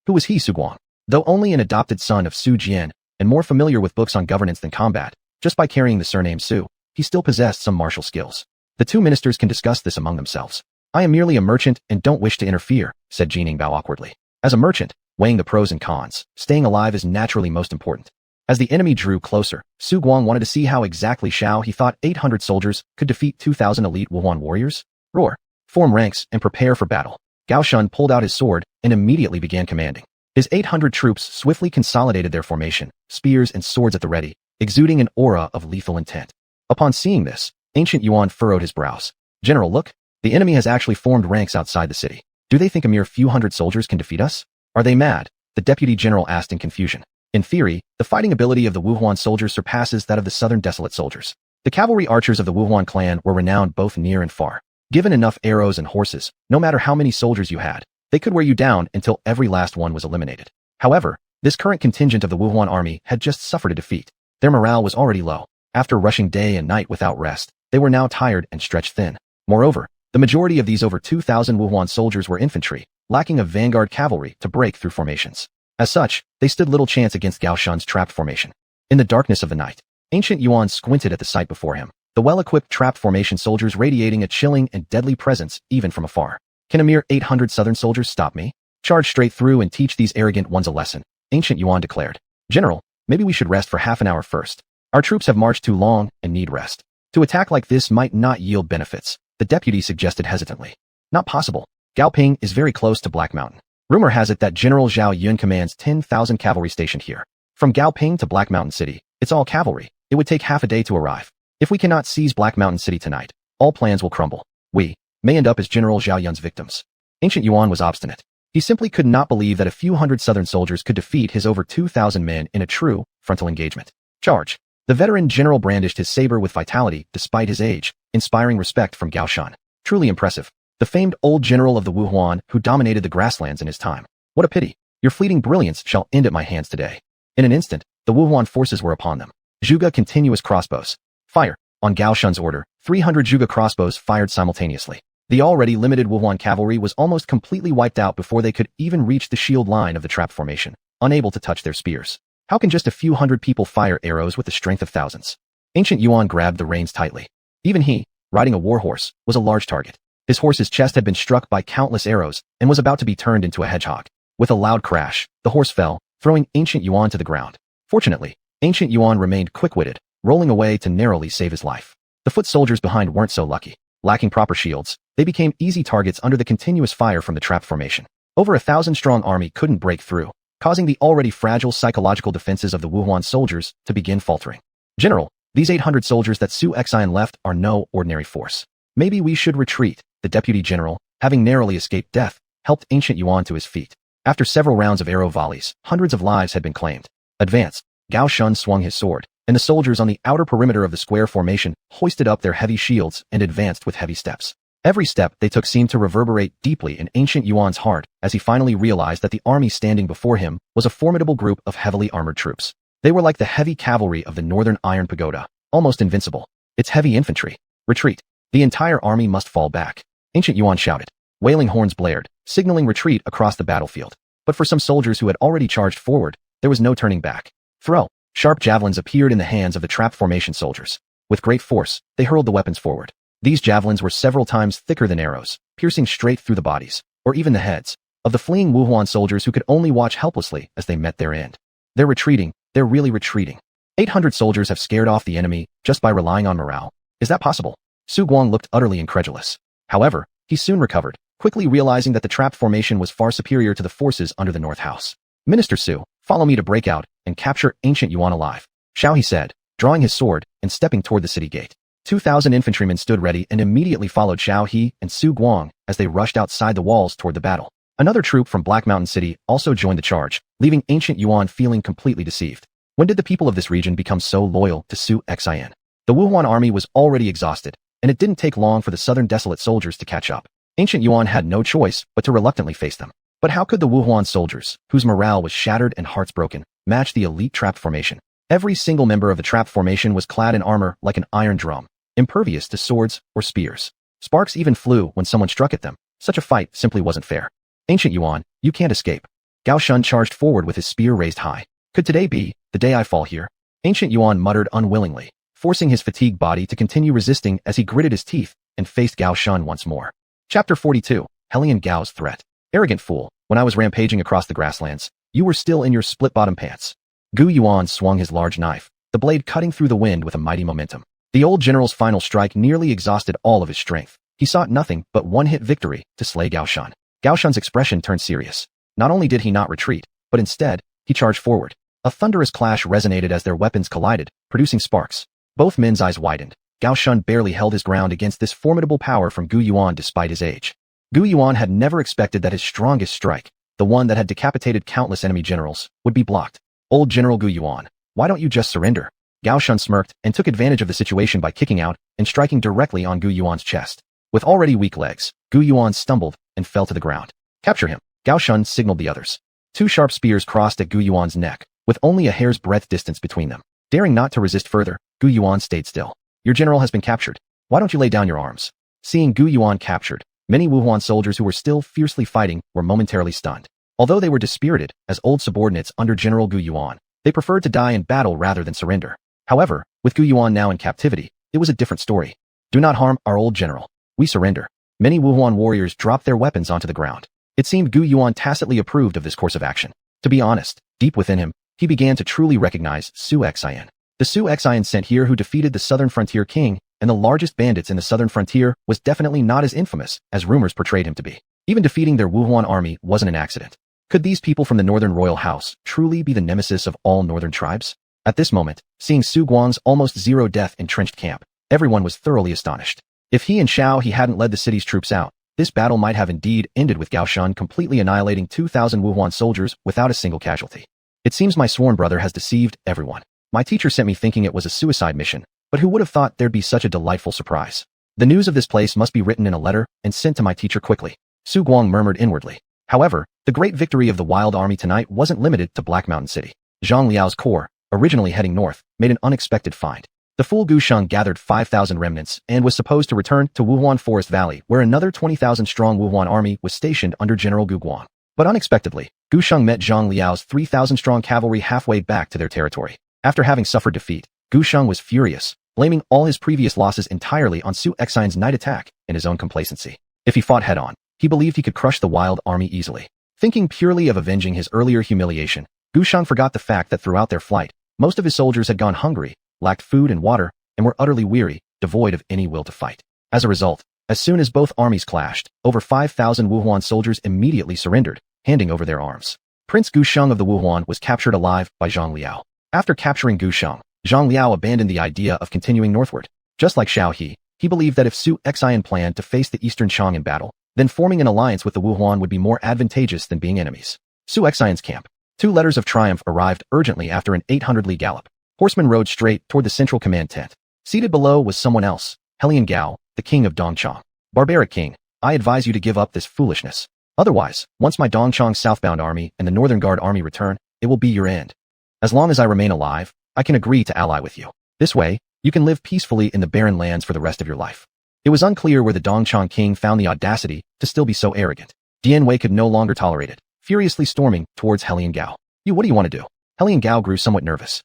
Who was he, Su Guang? Though only an adopted son of Su Jian and more familiar with books on governance than combat, just by carrying the surname Su, he still possessed some martial skills. The two ministers can discuss this among themselves. I am merely a merchant and don't wish to interfere, said Jin Yingbao awkwardly. As a merchant, weighing the pros and cons, staying alive is naturally most important. As the enemy drew closer, Su Guang wanted to see how exactly Xiao He thought 800 soldiers could defeat 2,000 elite Wuhuan warriors. Roar. Form ranks and prepare for battle. Gao Shun pulled out his sword and immediately began commanding. His 800 troops swiftly consolidated their formation, spears and swords at the ready, exuding an aura of lethal intent. Upon seeing this, Ancient Yuan furrowed his brows. General, look, the enemy has actually formed ranks outside the city. Do they think a mere few hundred soldiers can defeat us? Are they mad? The deputy general asked in confusion. In theory, the fighting ability of the Wuhuan soldiers surpasses that of the southern desolate soldiers. The cavalry archers of the Wuhuan clan were renowned both near and far. Given enough arrows and horses, no matter how many soldiers you had, they could wear you down until every last one was eliminated. However, this current contingent of the Wuhuan army had just suffered a defeat. Their morale was already low. After rushing day and night without rest, they were now tired and stretched thin. Moreover, the majority of these over 2,000 Wuhuan soldiers were infantry, lacking a vanguard cavalry to break through formations. As such, they stood little chance against Gao Shun's trapped formation. In the darkness of the night, Ancient Yuan squinted at the sight before him, the well-equipped trapped formation soldiers radiating a chilling and deadly presence even from afar. Can a mere 800 southern soldiers stop me? Charge straight through and teach these arrogant ones a lesson, Ancient Yuan declared. General, maybe we should rest for half an hour first. Our troops have marched too long and need rest. To attack like this might not yield benefits, the deputy suggested hesitantly. Not possible. Gaoping is very close to Black Mountain. Rumor has it that General Zhao Yun commands 10,000 cavalry stationed here. From Gaoping to Black Mountain City, it's all cavalry. It would take half a day to arrive. If we cannot seize Black Mountain City tonight, all plans will crumble. We may end up as General Zhao Yun's victims. Ancient Yuan was obstinate. He simply could not believe that a few hundred southern soldiers could defeat his over 2,000 men in a true, frontal engagement. Charge! The veteran general brandished his saber with vitality despite his age, inspiring respect from Gao Shun. Truly impressive. The famed old general of the Wuhuan who dominated the grasslands in his time. What a pity. Your fleeting brilliance shall end at my hands today. In an instant, the Wuhuan forces were upon them. Zhuge continuous crossbows. Fire! On Gao Shun's order, 300 Zhuge crossbows fired simultaneously. The already limited Wuhuan cavalry was almost completely wiped out before they could even reach the shield line of the trap formation, unable to touch their spears. How can just a few hundred people fire arrows with the strength of thousands? Ancient Yuan grabbed the reins tightly. Even he, riding a warhorse, was a large target. His horse's chest had been struck by countless arrows and was about to be turned into a hedgehog. With a loud crash, the horse fell, throwing Ancient Yuan to the ground. Fortunately, Ancient Yuan remained quick-witted, rolling away to narrowly save his life. The foot soldiers behind weren't so lucky. Lacking proper shields, they became easy targets under the continuous fire from the trap formation. Over 1,000-strong army couldn't break through, causing the already fragile psychological defenses of the Wuhuan soldiers to begin faltering. General, these 800 soldiers that Su Xian left are no ordinary force. Maybe we should retreat. The deputy general, having narrowly escaped death, helped Ancient Yuan to his feet. After several rounds of arrow volleys, hundreds of lives had been claimed. Advance. Gao Shun swung his sword, and the soldiers on the outer perimeter of the square formation hoisted up their heavy shields and advanced with heavy steps. Every step they took seemed to reverberate deeply in Ancient Yuan's heart as he finally realized that the army standing before him was a formidable group of heavily armored troops. They were like the heavy cavalry of the northern Iron Pagoda, almost invincible. It's heavy infantry. Retreat. The entire army must fall back. Ancient Yuan shouted. Wailing horns blared, signaling retreat across the battlefield. But for some soldiers who had already charged forward, there was no turning back. Throw. Sharp javelins appeared in the hands of the trap formation soldiers. With great force, they hurled the weapons forward. These javelins were several times thicker than arrows, piercing straight through the bodies, or even the heads, of the fleeing Wuhuan soldiers who could only watch helplessly as they met their end. They're retreating. They're really retreating. 800 soldiers have scared off the enemy just by relying on morale. Is that possible? Su Guang looked utterly incredulous. However, he soon recovered, quickly realizing that the trap formation was far superior to the forces under the North House. Minister Su, follow me to break out and capture Ancient Yuan alive. Xiao he said, drawing his sword and stepping toward the city gate. 2,000 infantrymen stood ready and immediately followed Xiao He and Su Guang as they rushed outside the walls toward the battle. Another troop from Black Mountain City also joined the charge, leaving Ancient Yuan feeling completely deceived. When did the people of this region become so loyal to Su Xian? The Wuhuan army was already exhausted, and it didn't take long for the southern desolate soldiers to catch up. Ancient Yuan had no choice but to reluctantly face them. But how could the Wuhuan soldiers, whose morale was shattered and hearts broken, match the elite trap formation? Every single member of the trap formation was clad in armor like an iron drum, impervious to swords or spears. Sparks even flew when someone struck at them. Such a fight simply wasn't fair. Ancient Yuan, you can't escape. Gao Shun charged forward with his spear raised high. Could today be the day I fall here? Ancient Yuan muttered unwillingly, forcing his fatigued body to continue resisting as he gritted his teeth and faced Gao Shun once more. Chapter 42, Hellion Gao's Threat. Arrogant fool, when I was rampaging across the grasslands, you were still in your split-bottom pants. Gu Yuan swung his large knife, the blade cutting through the wind with a mighty momentum. The old general's final strike nearly exhausted all of his strength. He sought nothing but one-hit victory to slay Gao Shun. Gao Shun's expression turned serious. Not only did he not retreat, but instead, he charged forward. A thunderous clash resonated as their weapons collided, producing sparks. Both men's eyes widened. Gao Shun barely held his ground against this formidable power from Gu Yuan despite his age. Gu Yuan had never expected that his strongest strike, the one that had decapitated countless enemy generals, would be blocked. Old General Gu Yuan, why don't you just surrender? Gao Shun smirked and took advantage of the situation by kicking out and striking directly on Gu Yuan's chest. With already weak legs, Gu Yuan stumbled and fell to the ground. Capture him. Gao Shun signaled the others. Two sharp spears crossed at Gu Yuan's neck, with only a hair's breadth distance between them. Daring not to resist further, Gu Yuan stayed still. Your general has been captured. Why don't you lay down your arms? Seeing Gu Yuan captured, many Wuhuan soldiers who were still fiercely fighting were momentarily stunned. Although they were dispirited as old subordinates under General Gu Yuan, they preferred to die in battle rather than surrender. However, with Gu Yuan now in captivity, it was a different story. Do not harm our old general. We surrender. Many Wuhuan warriors dropped their weapons onto the ground. It seemed Gu Yuan tacitly approved of this course of action. To be honest, deep within him, he began to truly recognize xuanhuan. The xuanhuan sent here who defeated the southern frontier king and the largest bandits in the southern frontier was definitely not as infamous as rumors portrayed him to be. Even defeating their Wuhuan army wasn't an accident. Could these people from the northern royal house truly be the nemesis of all northern tribes? At this moment, seeing Su Guang's almost zero-death entrenched camp, everyone was thoroughly astonished. If he and Xiao He hadn't led the city's troops out, this battle might have indeed ended with Gao Shun completely annihilating 2,000 Wuhuan soldiers without a single casualty. It seems my sworn brother has deceived everyone. My teacher sent me thinking it was a suicide mission, but who would have thought there'd be such a delightful surprise? The news of this place must be written in a letter and sent to my teacher quickly. Su Guang murmured inwardly. However, the great victory of the Wild Army tonight wasn't limited to Black Mountain City. Zhang Liao's corps, originally heading north, made an unexpected find. The full Gu Sheng gathered 5,000 remnants and was supposed to return to Wuhuan Forest Valley, where another 20,000-strong Wuhuan army was stationed under General Gu Guang. But unexpectedly, Gu Sheng met Zhang Liao's 3,000-strong cavalry halfway back to their territory. After having suffered defeat, Gu Sheng was furious, blaming all his previous losses entirely on Su Xuan's night attack and his own complacency. If he fought head-on, he believed he could crush the wild army easily. Thinking purely of avenging his earlier humiliation, Gu Sheng forgot the fact that throughout their flight, most of his soldiers had gone hungry, lacked food and water, and were utterly weary, devoid of any will to fight. As a result, as soon as both armies clashed, over 5,000 Wuhuan soldiers immediately surrendered, handing over their arms. Prince Gu Sheng of the Wuhuan was captured alive by Zhang Liao. After capturing Gu Sheng, Zhang Liao abandoned the idea of continuing northward. Just like Xiao he believed that if Su Xuan planned to face the Eastern Chang in battle, then forming an alliance with the Wuhuan would be more advantageous than being enemies. Su Xuan's camp. 2 letters of triumph arrived urgently after an 800-li gallop. Horsemen rode straight toward the central command tent. Seated below was someone else, Helian Gao, the king of Dongchang. Barbaric king, I advise you to give up this foolishness. Otherwise, once my Dongchang southbound army and the Northern Guard army return, it will be your end. As long as I remain alive, I can agree to ally with you. This way, you can live peacefully in the barren lands for the rest of your life. It was unclear where the Dongchang king found the audacity to still be so arrogant. Dian Wei could no longer tolerate it, furiously storming towards Helian Gao. What do you want to do? Helian Gao grew somewhat nervous.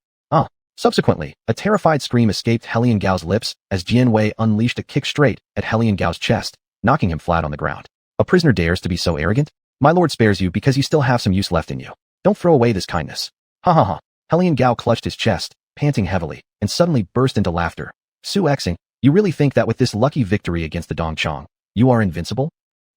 Subsequently, a terrified scream escaped Helian Gao's lips as Jian Wei unleashed a kick straight at Helian Gao's chest, knocking him flat on the ground. A prisoner dares to be so arrogant? My lord spares you because you still have some use left in you. Don't throw away this kindness. Ha ha ha. Helian Gao clutched his chest, panting heavily, and suddenly burst into laughter. Su Xuan, you really think that with this lucky victory against the Dongchang, you are invincible?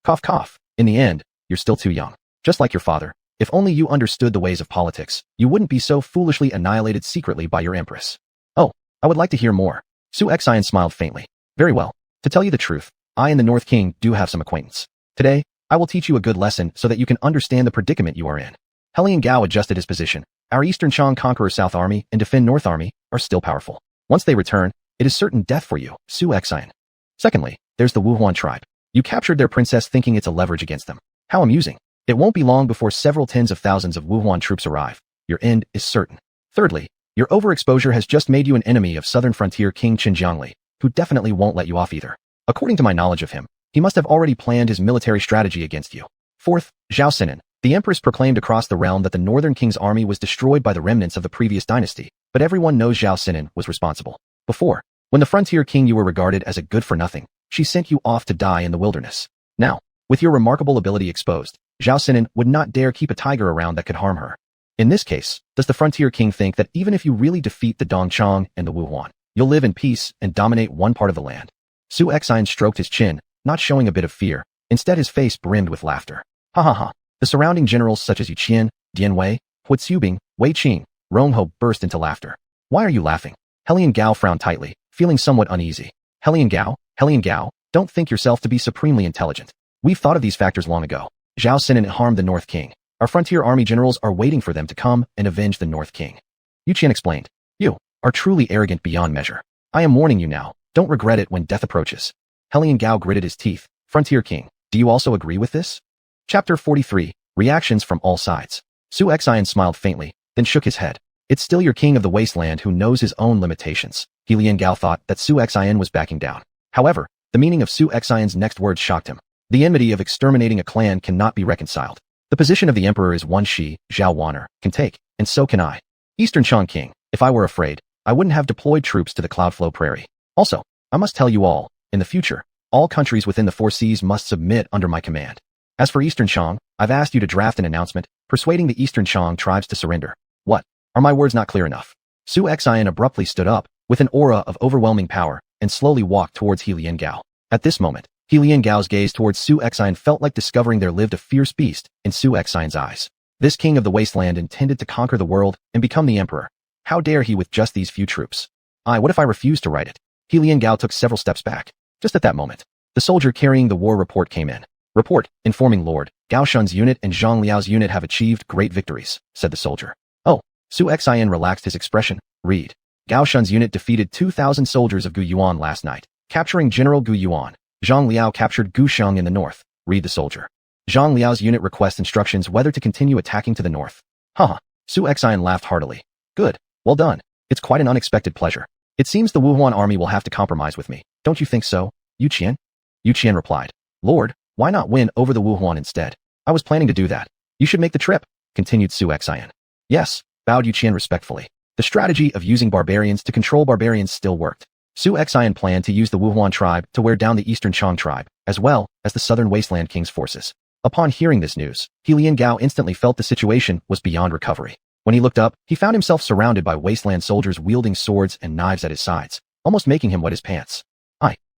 Cough cough. In the end, you're still too young. Just like your father. If only you understood the ways of politics, you wouldn't be so foolishly annihilated secretly by your empress. Oh, I would like to hear more. Su Xuan smiled faintly. Very well. To tell you the truth, I and the North King do have some acquaintance. Today, I will teach you a good lesson so that you can understand the predicament you are in. Helian Gao adjusted his position. Our Eastern Chang conqueror South Army and defend North Army are still powerful. Once they return, it is certain death for you, Su Xuan. Secondly, there's the Wuhuan tribe. You captured their princess thinking it's a leverage against them. How amusing. It won't be long before several tens of thousands of Wuhuan troops arrive. Your end is certain. Thirdly, your overexposure has just made you an enemy of southern frontier King Qin Jiangli, who definitely won't let you off either. According to my knowledge of him, he must have already planned his military strategy against you. Fourth, Zhao Sinan. The Empress proclaimed across the realm that the Northern King's army was destroyed by the remnants of the previous dynasty, but everyone knows Zhao Sinan was responsible. Before, when the frontier king you were regarded as a good-for-nothing, she sent you off to die in the wilderness. Now, with your remarkable ability exposed, Zhao Sinan would not dare keep a tiger around that could harm her. In this case, does the frontier king think that even if you really defeat the Dongchang and the Wuhuan, you'll live in peace and dominate one part of the land? Su Xuan stroked his chin, not showing a bit of fear. Instead, his face brimmed with laughter. Ha ha ha. The surrounding generals such as Yu Qian, Dian Wei, Hu Xubing, Wei Qing, Rong Ho burst into laughter. Why are you laughing? Helian Gao frowned tightly, feeling somewhat uneasy. Helian Gao, don't think yourself to be supremely intelligent. We've thought of these factors long ago. Zhao Sinan harmed the North King. Our frontier army generals are waiting for them to come and avenge the North King. Yu Qian explained. You are truly arrogant beyond measure. I am warning you now. Don't regret it when death approaches. Helian Gao gritted his teeth. Frontier King, do you also agree with this? Chapter 43, Reactions from All Sides. Su Xian smiled faintly, then shook his head. It's still your king of the Wasteland who knows his own limitations. Helian Gao thought that Su Xian was backing down. However, the meaning of Su Xian's next words shocked him. The enmity of exterminating a clan cannot be reconciled. The position of the emperor is one xuanhuan can take, and so can I. Eastern Chang King, if I were afraid, I wouldn't have deployed troops to the Cloudflow Prairie. Also, I must tell you all, in the future, all countries within the four seas must submit under my command. As for Eastern Chang, I've asked you to draft an announcement, persuading the Eastern Chang tribes to surrender. What? Are my words not clear enough? Su Xian abruptly stood up, with an aura of overwhelming power, and slowly walked towards Helian Gao. At this moment, Helian Gao's gaze towards Su Xian felt like discovering there lived a fierce beast in Su Xian's eyes. This king of the Wasteland intended to conquer the world and become the emperor. How dare he with just these few troops? What if I refuse to write it? Helian Gao took several steps back. Just at that moment, the soldier carrying the war report came in. Report, informing Lord, Gao Shun's unit and Zhang Liao's unit have achieved great victories, said the soldier. Oh, Su Xian relaxed his expression. Read. Gao Shun's unit defeated 2,000 soldiers of Gu Yuan last night, capturing General Gu Yuan. Zhang Liao captured Gu Sheng in the north. Read the soldier. Zhang Liao's unit requests instructions whether to continue attacking to the north. Haha. Su Xian laughed heartily. Good. Well done. It's quite an unexpected pleasure. It seems the Wuhuan army will have to compromise with me. Don't you think so, Yu Qian? Yu Qian replied. Lord, why not win over the Wuhuan instead? I was planning to do that. You should make the trip, continued Su Xian. Yes, bowed Yu Qian respectfully. The strategy of using barbarians to control barbarians still worked. Su Xian planned to use the Wuhuan tribe to wear down the Eastern Chang tribe, as well as the Southern Wasteland King's forces. Upon hearing this news, Helian Gao instantly felt the situation was beyond recovery. When he looked up, he found himself surrounded by Wasteland soldiers wielding swords and knives at his sides, almost making him wet his pants.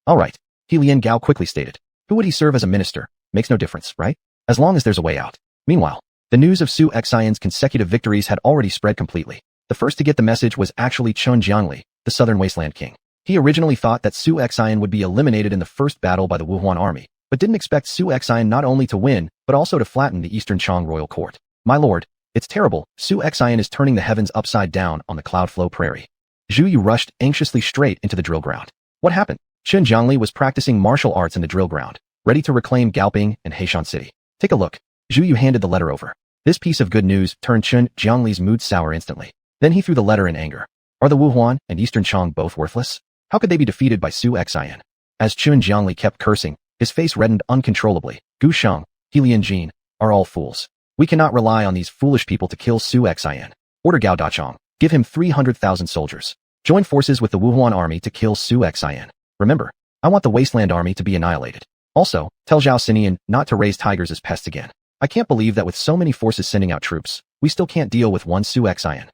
All right, Helian Gao quickly stated. Who would he serve as a minister? Makes no difference, right? As long as there's a way out. Meanwhile, the news of Su Xian's consecutive victories had already spread completely. The first to get the message was actually Chun Jiangli, the Southern Wasteland King. He originally thought that Su Xian would be eliminated in the first battle by the Wuhuan army, but didn't expect Su Xian not only to win, but also to flatten the Eastern Chang royal court. My lord, it's terrible. Su Xian is turning the heavens upside down on the Cloudflow Prairie. Zhu Yu rushed anxiously straight into the drill ground. What happened? Chun Jiangli was practicing martial arts in the drill ground, ready to reclaim Gaoping and Heishan City. Take a look. Zhu Yu handed the letter over. This piece of good news turned Chun Jiangli's mood sour instantly. Then he threw the letter in anger. Are the Wuhuan and Eastern Chang both worthless? How could they be defeated by Su Xian? As Chun Jiangli kept cursing, his face reddened uncontrollably. Gu Sheng, Helian Jin, are all fools. We cannot rely on these foolish people to kill Su Xian. Order Gao Dachong. Give him 300,000 soldiers. Join forces with the Wuhuan army to kill Su Xian. Remember, I want the Wasteland army to be annihilated. Also, tell Zhao Sinian not to raise tigers as pests again. I can't believe that with so many forces sending out troops, we still can't deal with one Su Xian.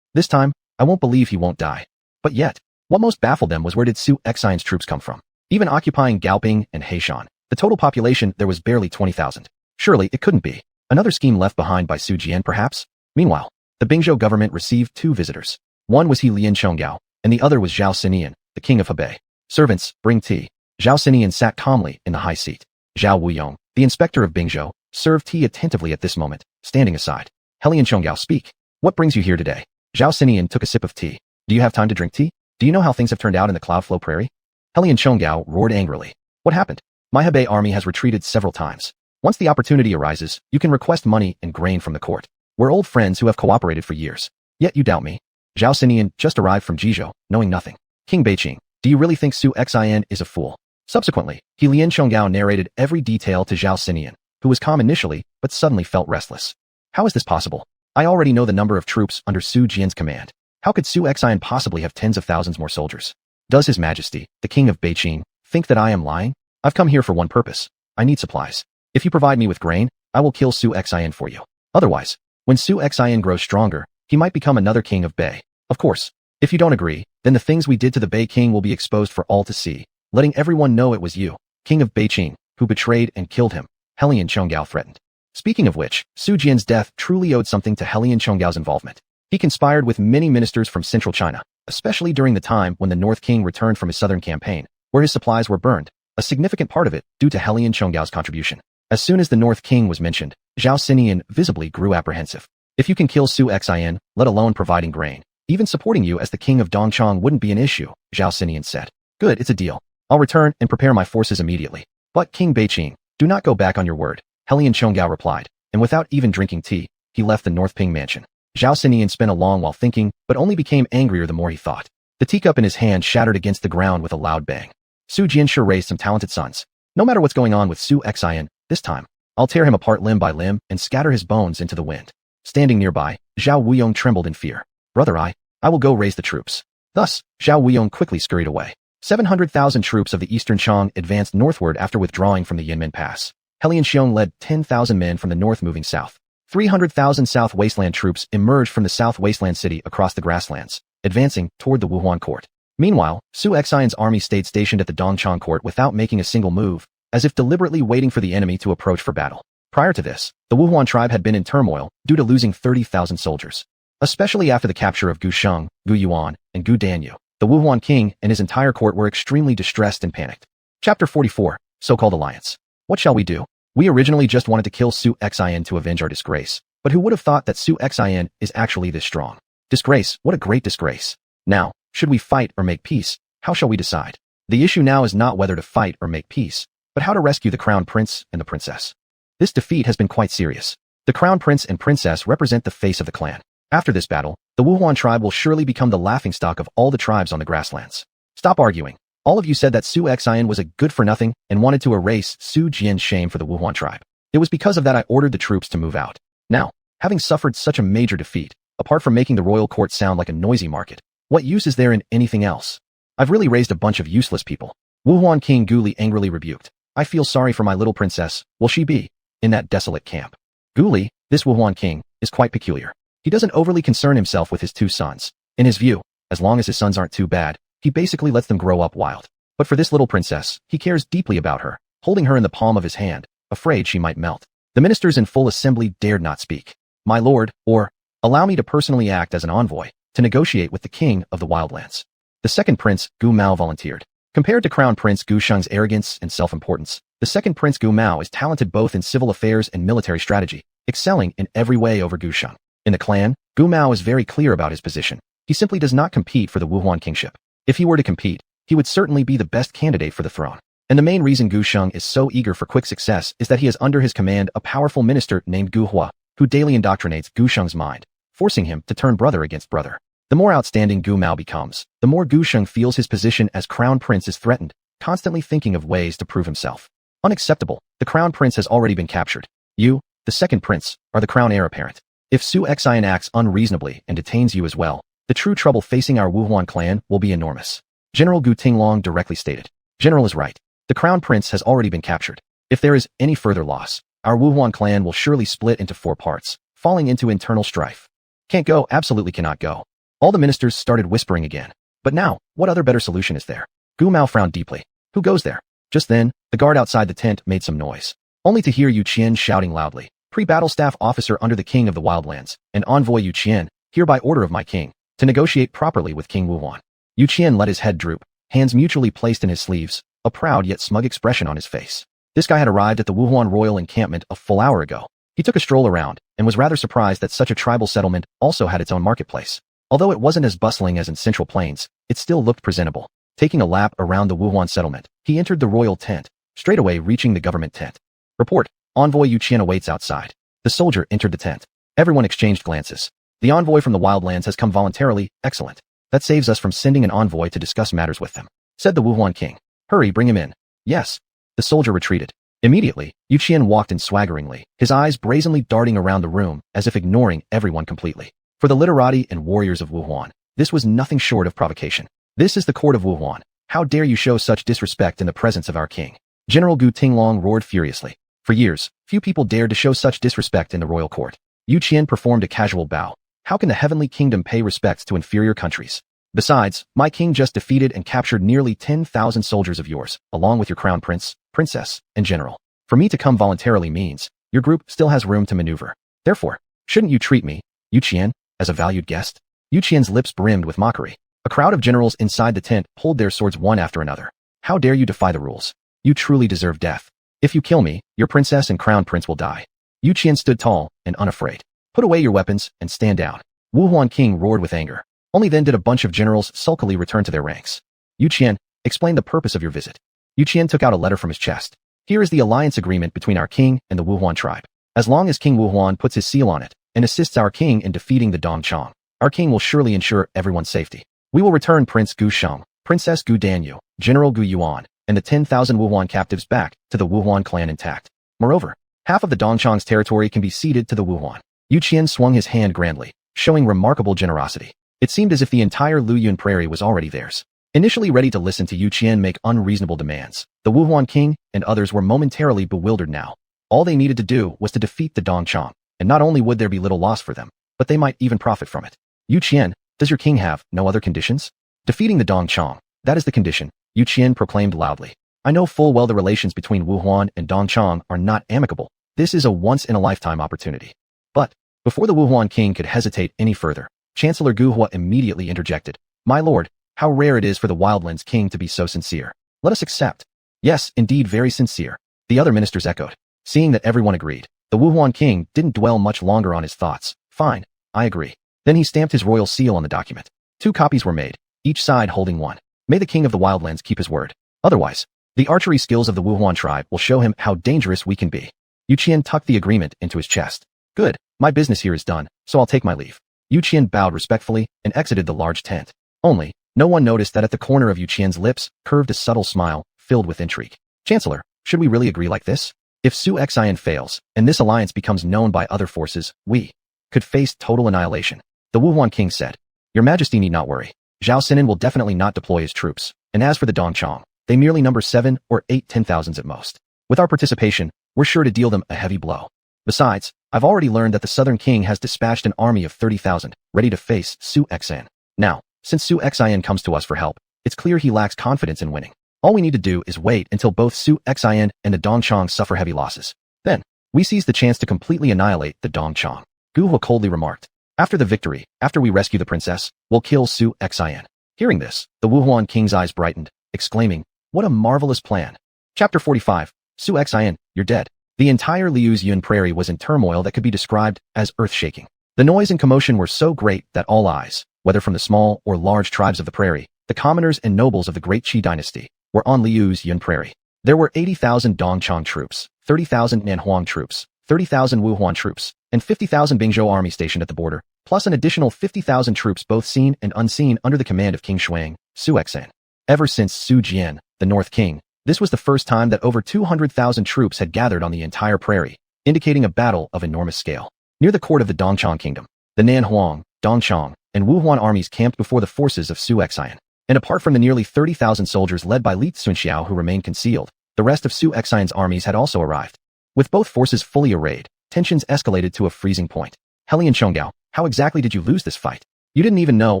This time, I won't believe he won't die. But yet, what most baffled them was where did Su Xian's troops come from? Even occupying Gaoping and Heishan, the total population there was barely 20,000. Surely it couldn't be. Another scheme left behind by Su Jian perhaps? Meanwhile, the Bingzhou government received two visitors. One was Lian Chonggao, and the other was Zhao Sinian, the king of Hebei. Servants, bring tea. Zhao Sinian sat calmly in the high seat. Zhao Wuyong, the inspector of Bingzhou, served tea attentively at this moment, standing aside. Helian Chonggao, speak. What brings you here today? Zhao Sinian took a sip of tea. Do you have time to drink tea? Do you know how things have turned out in the Cloudflow Prairie? Helian Chonggao roared angrily. What happened? My Hebei army has retreated several times. Once the opportunity arises, you can request money and grain from the court. We're old friends who have cooperated for years. Yet you doubt me. Zhao Sinian just arrived from Jizhou, knowing nothing. King Beiqing, do you really think Su Xian is a fool? Subsequently, Helian Chonggao narrated every detail to Zhao Sinian, who was calm initially, but suddenly felt restless. How is this possible? I already know the number of troops under Su Jian's command. How could Su Xian possibly have tens of thousands more soldiers? Does His Majesty, the King of Beiqing, think that I am lying? I've come here for one purpose. I need supplies. If you provide me with grain, I will kill Su Xian for you. Otherwise, when Su Xian grows stronger, he might become another king of Bei. Of course, if you don't agree, then the things we did to the Bei king will be exposed for all to see, letting everyone know it was you, King of Beiqing, who betrayed and killed him, Helian Chonggao threatened. Speaking of which, Su Jian's death truly owed something to Helian Chonggao's involvement. He conspired with many ministers from central China, especially during the time when the North King returned from his southern campaign, where his supplies were burned, a significant part of it due to Helian Chonggao's contribution. As soon as the North King was mentioned, Zhao Sinian visibly grew apprehensive. If you can kill Su Xian, let alone providing grain, even supporting you as the king of Dongchang wouldn't be an issue, Zhao Sinian said. Good, it's a deal. I'll return and prepare my forces immediately. But King Beiqing, do not go back on your word, Helian Chonggao replied, and without even drinking tea, he left the North Ping mansion. Zhao Sinian spent a long while thinking, but only became angrier the more he thought. The teacup in his hand shattered against the ground with a loud bang. Su Jian sure raised some talented sons. No matter what's going on with Su Xian, this time, I'll tear him apart limb by limb and scatter his bones into the wind. Standing nearby, Zhao Wuyong trembled in fear. Brother, I will go raise the troops. Thus, Zhao Wuyong quickly scurried away. 700,000 troops of the Eastern Chang advanced northward after withdrawing from the Yinmen Pass. Helian Xiong led 10,000 men from the north moving south. 300,000 South Wasteland troops emerged from the South Wasteland city across the grasslands, advancing toward the Wuhuan court. Meanwhile, Su Xian's army stayed stationed at the Dongchang court without making a single move, as if deliberately waiting for the enemy to approach for battle. Prior to this, the Wuhuan tribe had been in turmoil due to losing 30,000 soldiers. Especially after the capture of Gu Sheng, Gu Yuan, and Gu Danyu, the Wuhuan king and his entire court were extremely distressed and panicked. Chapter 44, So-Called Alliance. What shall we do? We originally just wanted to kill Su Xian to avenge our disgrace, but who would have thought that Su Xian is actually this strong? Disgrace, what a great disgrace. Now, should we fight or make peace? How shall we decide? The issue now is not whether to fight or make peace, but how to rescue the crown prince and the princess. This defeat has been quite serious. The crown prince and princess represent the face of the clan. After this battle, the Wuhuan tribe will surely become the laughingstock of all the tribes on the grasslands. Stop arguing. All of you said that Su Xian was a good-for-nothing and wanted to erase Su Jian's shame for the Wuhuan tribe. It was because of that I ordered the troops to move out. Now, having suffered such a major defeat, apart from making the royal court sound like a noisy market, what use is there in anything else? I've really raised a bunch of useless people. Wuhuan King Guli angrily rebuked. I feel sorry for my little princess. Will she be in that desolate camp? Guli, this Wuhuan king, is quite peculiar. He doesn't overly concern himself with his two sons. In his view, as long as his sons aren't too bad, he basically lets them grow up wild. But for this little princess, he cares deeply about her, holding her in the palm of his hand, afraid she might melt. The ministers in full assembly dared not speak. My lord, or, allow me to personally act as an envoy, to negotiate with the king of the wildlands. The second prince, Gu Mao, volunteered. Compared to Crown Prince Gu Sheng's arrogance and self-importance, the second prince Gu Mao is talented both in civil affairs and military strategy, excelling in every way over Gu Sheng. In the clan, Gu Mao is very clear about his position. He simply does not compete for the Wuhuan kingship. If he were to compete, he would certainly be the best candidate for the throne. And the main reason Gu Sheng is so eager for quick success is that he has under his command a powerful minister named Gu Hua, who daily indoctrinates Gu Sheng's mind, forcing him to turn brother against brother. The more outstanding Gu Mao becomes, the more Gu Sheng feels his position as crown prince is threatened, constantly thinking of ways to prove himself. Unacceptable. The crown prince has already been captured. You, the second prince, are the crown heir apparent. If Su Xian acts unreasonably and detains you as well, the true trouble facing our Wuhuan clan will be enormous. General Gu Tinglong directly stated. General is right. The crown prince has already been captured. If there is any further loss, our Wuhuan clan will surely split into 4 parts, falling into internal strife. Can't go, absolutely cannot go. All the ministers started whispering again. But now, what other better solution is there? Gu Mao frowned deeply. Who goes there? Just then, the guard outside the tent made some noise. Only to hear Yu Qian shouting loudly. Pre-battle staff officer under the king of the wildlands, and envoy Yu Qian, here by order of my king, to negotiate properly with King Wuhuan. Yu Qian let his head droop, hands mutually placed in his sleeves, a proud yet smug expression on his face. This guy had arrived at the Wuhuan royal encampment a full hour ago. He took a stroll around, and was rather surprised that such a tribal settlement also had its own marketplace. Although it wasn't as bustling as in Central Plains, it still looked presentable. Taking a lap around the Wuhuan settlement, he entered the royal tent, straightaway reaching the government tent. Report, envoy Yu Qian awaits outside. The soldier entered the tent. Everyone exchanged glances. The envoy from the wildlands has come voluntarily, excellent. That saves us from sending an envoy to discuss matters with them, said the Wuhuan king. Hurry, bring him in. Yes. The soldier retreated. Immediately, Yu Qian walked in swaggeringly, his eyes brazenly darting around the room as if ignoring everyone completely. For the literati and warriors of Wuhuan, this was nothing short of provocation. This is the court of Wuhuan. How dare you show such disrespect in the presence of our king? General Gu Tinglong roared furiously. For years, few people dared to show such disrespect in the royal court. Yu Qian performed a casual bow. How can the heavenly kingdom pay respects to inferior countries? Besides, my king just defeated and captured nearly 10,000 soldiers of yours, along with your crown prince, princess, and general. For me to come voluntarily means, your group still has room to maneuver. Therefore, shouldn't you treat me, Yu Qian, as a valued guest? Yu Qian's lips brimmed with mockery. A crowd of generals inside the tent pulled their swords one after another. How dare you defy the rules? You truly deserve death. If you kill me, your princess and crown prince will die. Yu Qian stood tall and unafraid. Put away your weapons and stand down. Wuhuan king roared with anger. Only then did a bunch of generals sulkily return to their ranks. Yu Qian, Explain the purpose of your visit. Yu Qian took out a letter from his chest. Here is the alliance agreement between our king and the Wuhuan tribe. As long as King Wuhuan puts his seal on it and assists our king in defeating the Dongchang, our king will surely ensure everyone's safety. We will return Prince Gu Sheng, Princess Gu Danyu, General Gu Yuan, and the 10,000 Wuhuan captives back to the Wuhuan clan intact. Moreover, half of the Dongchang's territory can be ceded to the Wuhuan. Yu Qian swung his hand grandly, showing remarkable generosity. It seemed as if the entire Luyun prairie was already theirs. Initially ready to listen to Yu Qian make unreasonable demands, the Wuhuan king and others were momentarily bewildered now. All they needed to do was to defeat the Dongchang, and not only would there be little loss for them, but they might even profit from it. Yu Qian, does your king have no other conditions? Defeating the Dongchang, that is the condition, Yu Qian proclaimed loudly. I know full well the relations between Wuhuan and Dongchang are not amicable. This is a once-in-a-lifetime opportunity. But, before the Wuhuan king could hesitate any further, Chancellor Guhua immediately interjected. My lord, how rare it is for the Wildlands king to be so sincere. Let us accept. Yes, indeed very sincere. The other ministers echoed. Seeing that everyone agreed, the Wuhuan king didn't dwell much longer on his thoughts. Fine, I agree. Then he stamped his royal seal on the document. 2 copies were made, each side holding one. May the king of the Wildlands keep his word. Otherwise, the archery skills of the Wuhuan tribe will show him how dangerous we can be. Yu Qian tucked the agreement into his chest. Good, my business here is done, so I'll take my leave. Yu Qian bowed respectfully and exited the large tent. Only, no one noticed that at the corner of Yu Qian's lips curved a subtle smile, filled with intrigue. Chancellor, should we really agree like this? If xuanhuan fails, and this alliance becomes known by other forces, we could face total annihilation. The Wuhuan king said. Your Majesty need not worry. Zhao Sinan will definitely not deploy his troops, and as for the Dongchang, they merely number 7 or 8 10,000s at most. With our participation, we're sure to deal them a heavy blow. Besides, I've already learned that the Southern King has dispatched an army of 30,000, ready to face xuanhuan. Now, since xuanhuan comes to us for help, it's clear he lacks confidence in winning. All we need to do is wait until both xuanhuan and the Dongchang suffer heavy losses. Then, we seize the chance to completely annihilate the Dongchang. Guhua coldly remarked. After the victory, after we rescue the princess, we'll kill xuanhuan. Hearing this, the Wuhuan king's eyes brightened, exclaiming, what a marvelous plan. Chapter 45, xuanhuan, you're dead. The entire Liuzun prairie was in turmoil that could be described as earth-shaking. The noise and commotion were so great that all eyes, whether from the small or large tribes of the prairie, the commoners and nobles of the Great Qi Dynasty, were on Liuzun prairie. There were 80,000 Dongchang troops, 30,000 Nanhuang troops, 30,000 Wuhuan troops, and 50,000 Bingzhou army stationed at the border, plus an additional 50,000 troops both seen and unseen under the command of King Shuang, xuanhuan. Ever since Su Jian, the North King, this was the first time that over 200,000 troops had gathered on the entire prairie, indicating a battle of enormous scale. Near the court of the Dongchang kingdom, the Nanhuang, Dongchang, and Wuhuan armies camped before the forces of xuanhuan. And apart from the nearly 30,000 soldiers led by Li Tsunxiao who remained concealed, the rest of xuanhuan's armies had also arrived. With both forces fully arrayed, tensions escalated to a freezing point. Helian Chonggao, how exactly did you lose this fight? You didn't even know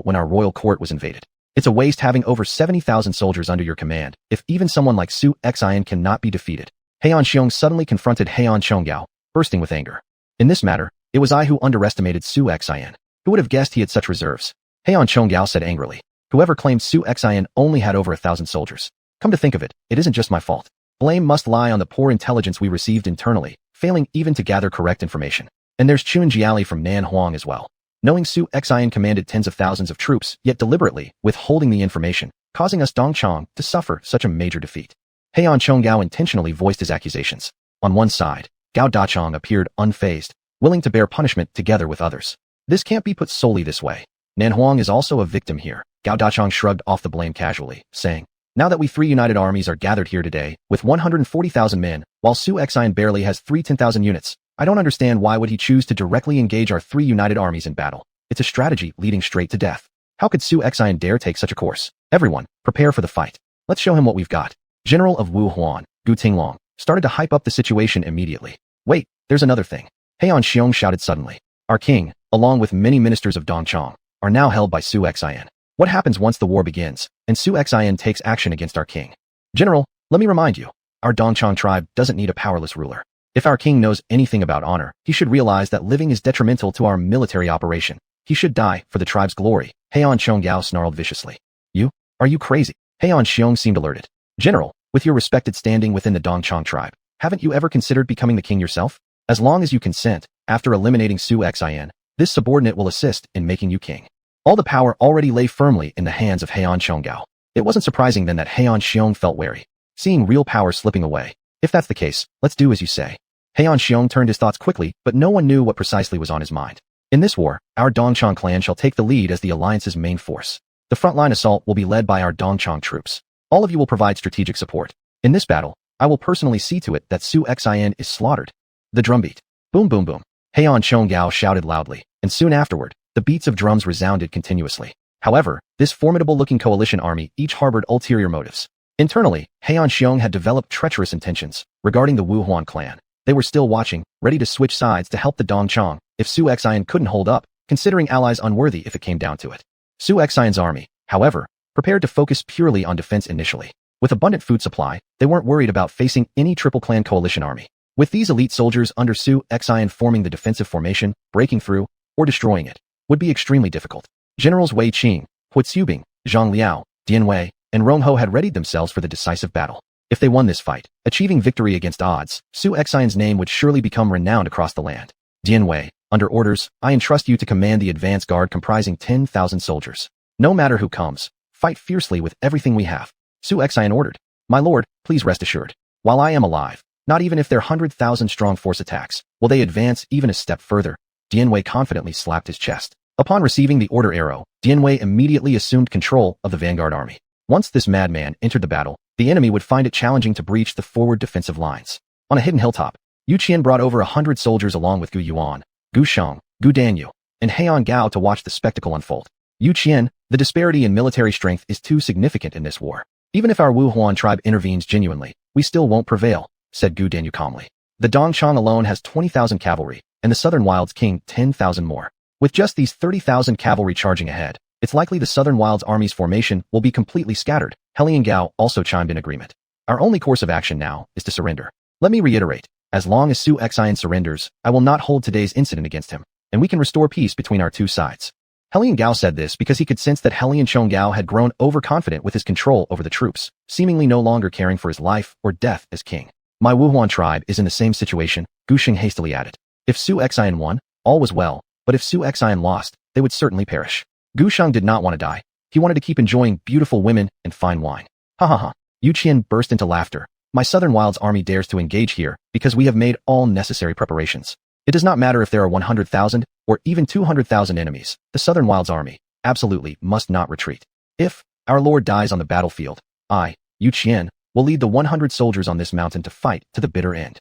when our royal court was invaded. It's a waste having over 70,000 soldiers under your command, if even someone like xuanhuan cannot be defeated. Heian Xiong suddenly confronted Heian Chonggao, bursting with anger. In this matter, it was I who underestimated xuanhuan. Who would have guessed he had such reserves? Heian Chonggao said angrily. Whoever claimed xuanhuan only had over 1,000 soldiers. Come to think of it, it isn't just my fault. Blame must lie on the poor intelligence we received internally, failing even to gather correct information. And there's Chun Jiali from Nanhuang as well. Knowing xuanhuan commanded tens of thousands of troops, yet deliberately withholding the information, causing us Dongchang to suffer such a major defeat. Heian Chonggao intentionally voiced his accusations. On one side, Gao Dachang appeared unfazed, willing to bear punishment together with others. This can't be put solely this way. Nanhuang is also a victim here. Gao Dachang shrugged off the blame casually, saying, now that we 3 united armies are gathered here today, with 140,000 men, while xuanhuan barely has 3 10,000 units, I don't understand why would he choose to directly engage our 3 united armies in battle. It's a strategy leading straight to death. How could xuanhuan dare take such a course? Everyone, prepare for the fight. Let's show him what we've got. General of Wuhuan, Gu Tinglong, started to hype up the situation immediately. Wait, there's another thing. Heian Xiong shouted suddenly. Our king, along with many ministers of Dongchang, are now held by xuanhuan. What happens once the war begins, and xuanhuan takes action against our king? General, let me remind you, our Dongchang tribe doesn't need a powerless ruler. If our king knows anything about honor, he should realize that living is detrimental to our military operation. He should die for the tribe's glory. Heian Chonggao snarled viciously. You? Are you crazy? Heian Xiong seemed alerted. General, with your respected standing within the Dongchang tribe, haven't you ever considered becoming the king yourself? As long as you consent, after eliminating xuanhuan, this subordinate will assist in making you king. All the power already lay firmly in the hands of Heian Chonggao. It wasn't surprising then that Heian Xiong felt wary, seeing real power slipping away. If that's the case, let's do as you say. Heian Xiong turned his thoughts quickly, but no one knew what precisely was on his mind. In this war, our Dongchang clan shall take the lead as the alliance's main force. The frontline assault will be led by our Dongchang troops. All of you will provide strategic support. In this battle, I will personally see to it that Su Xian is slaughtered. The drumbeat. Boom boom boom. Heian Chonggao shouted loudly, and soon afterward, the beats of drums resounded continuously. However, this formidable-looking coalition army each harbored ulterior motives. Internally, Heian Xiong had developed treacherous intentions regarding the Xuanhuan clan. They were still watching, ready to switch sides to help the Dongchang if Su Xian couldn't hold up, considering allies unworthy if it came down to it. Su Xian's army, however, prepared to focus purely on defense initially. With abundant food supply, they weren't worried about facing any Triple Clan coalition army. With these elite soldiers under Su Xian forming the defensive formation, breaking through, or destroying it, would be extremely difficult. Generals Wei Qing, Hu Xubing, Zhang Liao, Dian Wei, and Rong Ho had readied themselves for the decisive battle. If they won this fight, achieving victory against odds, Su Xian's name would surely become renowned across the land. Dian Wei, under orders, I entrust you to command the advance guard comprising 10,000 soldiers. No matter who comes, fight fiercely with everything we have. Su Xian ordered. My lord, please rest assured. While I am alive, not even if their 100,000 strong force attacks, will they advance even a step further. Dian Wei confidently slapped his chest. Upon receiving the order arrow, Dian Wei immediately assumed control of the vanguard army. Once this madman entered the battle, the enemy would find it challenging to breach the forward defensive lines. On a hidden hilltop, Yu Qian brought over 100 soldiers along with Gu Yuan, Gu Shang, Gu Danyu, and Heian Gao to watch the spectacle unfold. Yu Qian, the disparity in military strength is too significant in this war. Even if our Xuanhuan tribe intervenes genuinely, we still won't prevail, said Gu Danyu calmly. The Dongchang alone has 20,000 cavalry, and the Southern Wilds King 10,000 more. With just these 30,000 cavalry charging ahead, it's likely the Southern Wilds Army's formation will be completely scattered. Heian Gao also chimed in agreement. Our only course of action now is to surrender. Let me reiterate, as long as Su Xian surrenders, I will not hold today's incident against him, and we can restore peace between our two sides. Heian Gao said this because he could sense that Heian Chonggao had grown overconfident with his control over the troops, seemingly no longer caring for his life or death as king. My Xuanhuan tribe is in the same situation, Gu Xing hastily added. If Su Xian won, all was well, but if Su Xian lost, they would certainly perish. Gu Shang did not want to die. He wanted to keep enjoying beautiful women and fine wine. Ha ha ha. Yu Qian burst into laughter. My Southern Wilds army dares to engage here because we have made all necessary preparations. It does not matter if there are 100,000 or even 200,000 enemies. The Southern Wilds army absolutely must not retreat. If our lord dies on the battlefield, I, Yu Qian, will lead the 100 soldiers on this mountain to fight to the bitter end.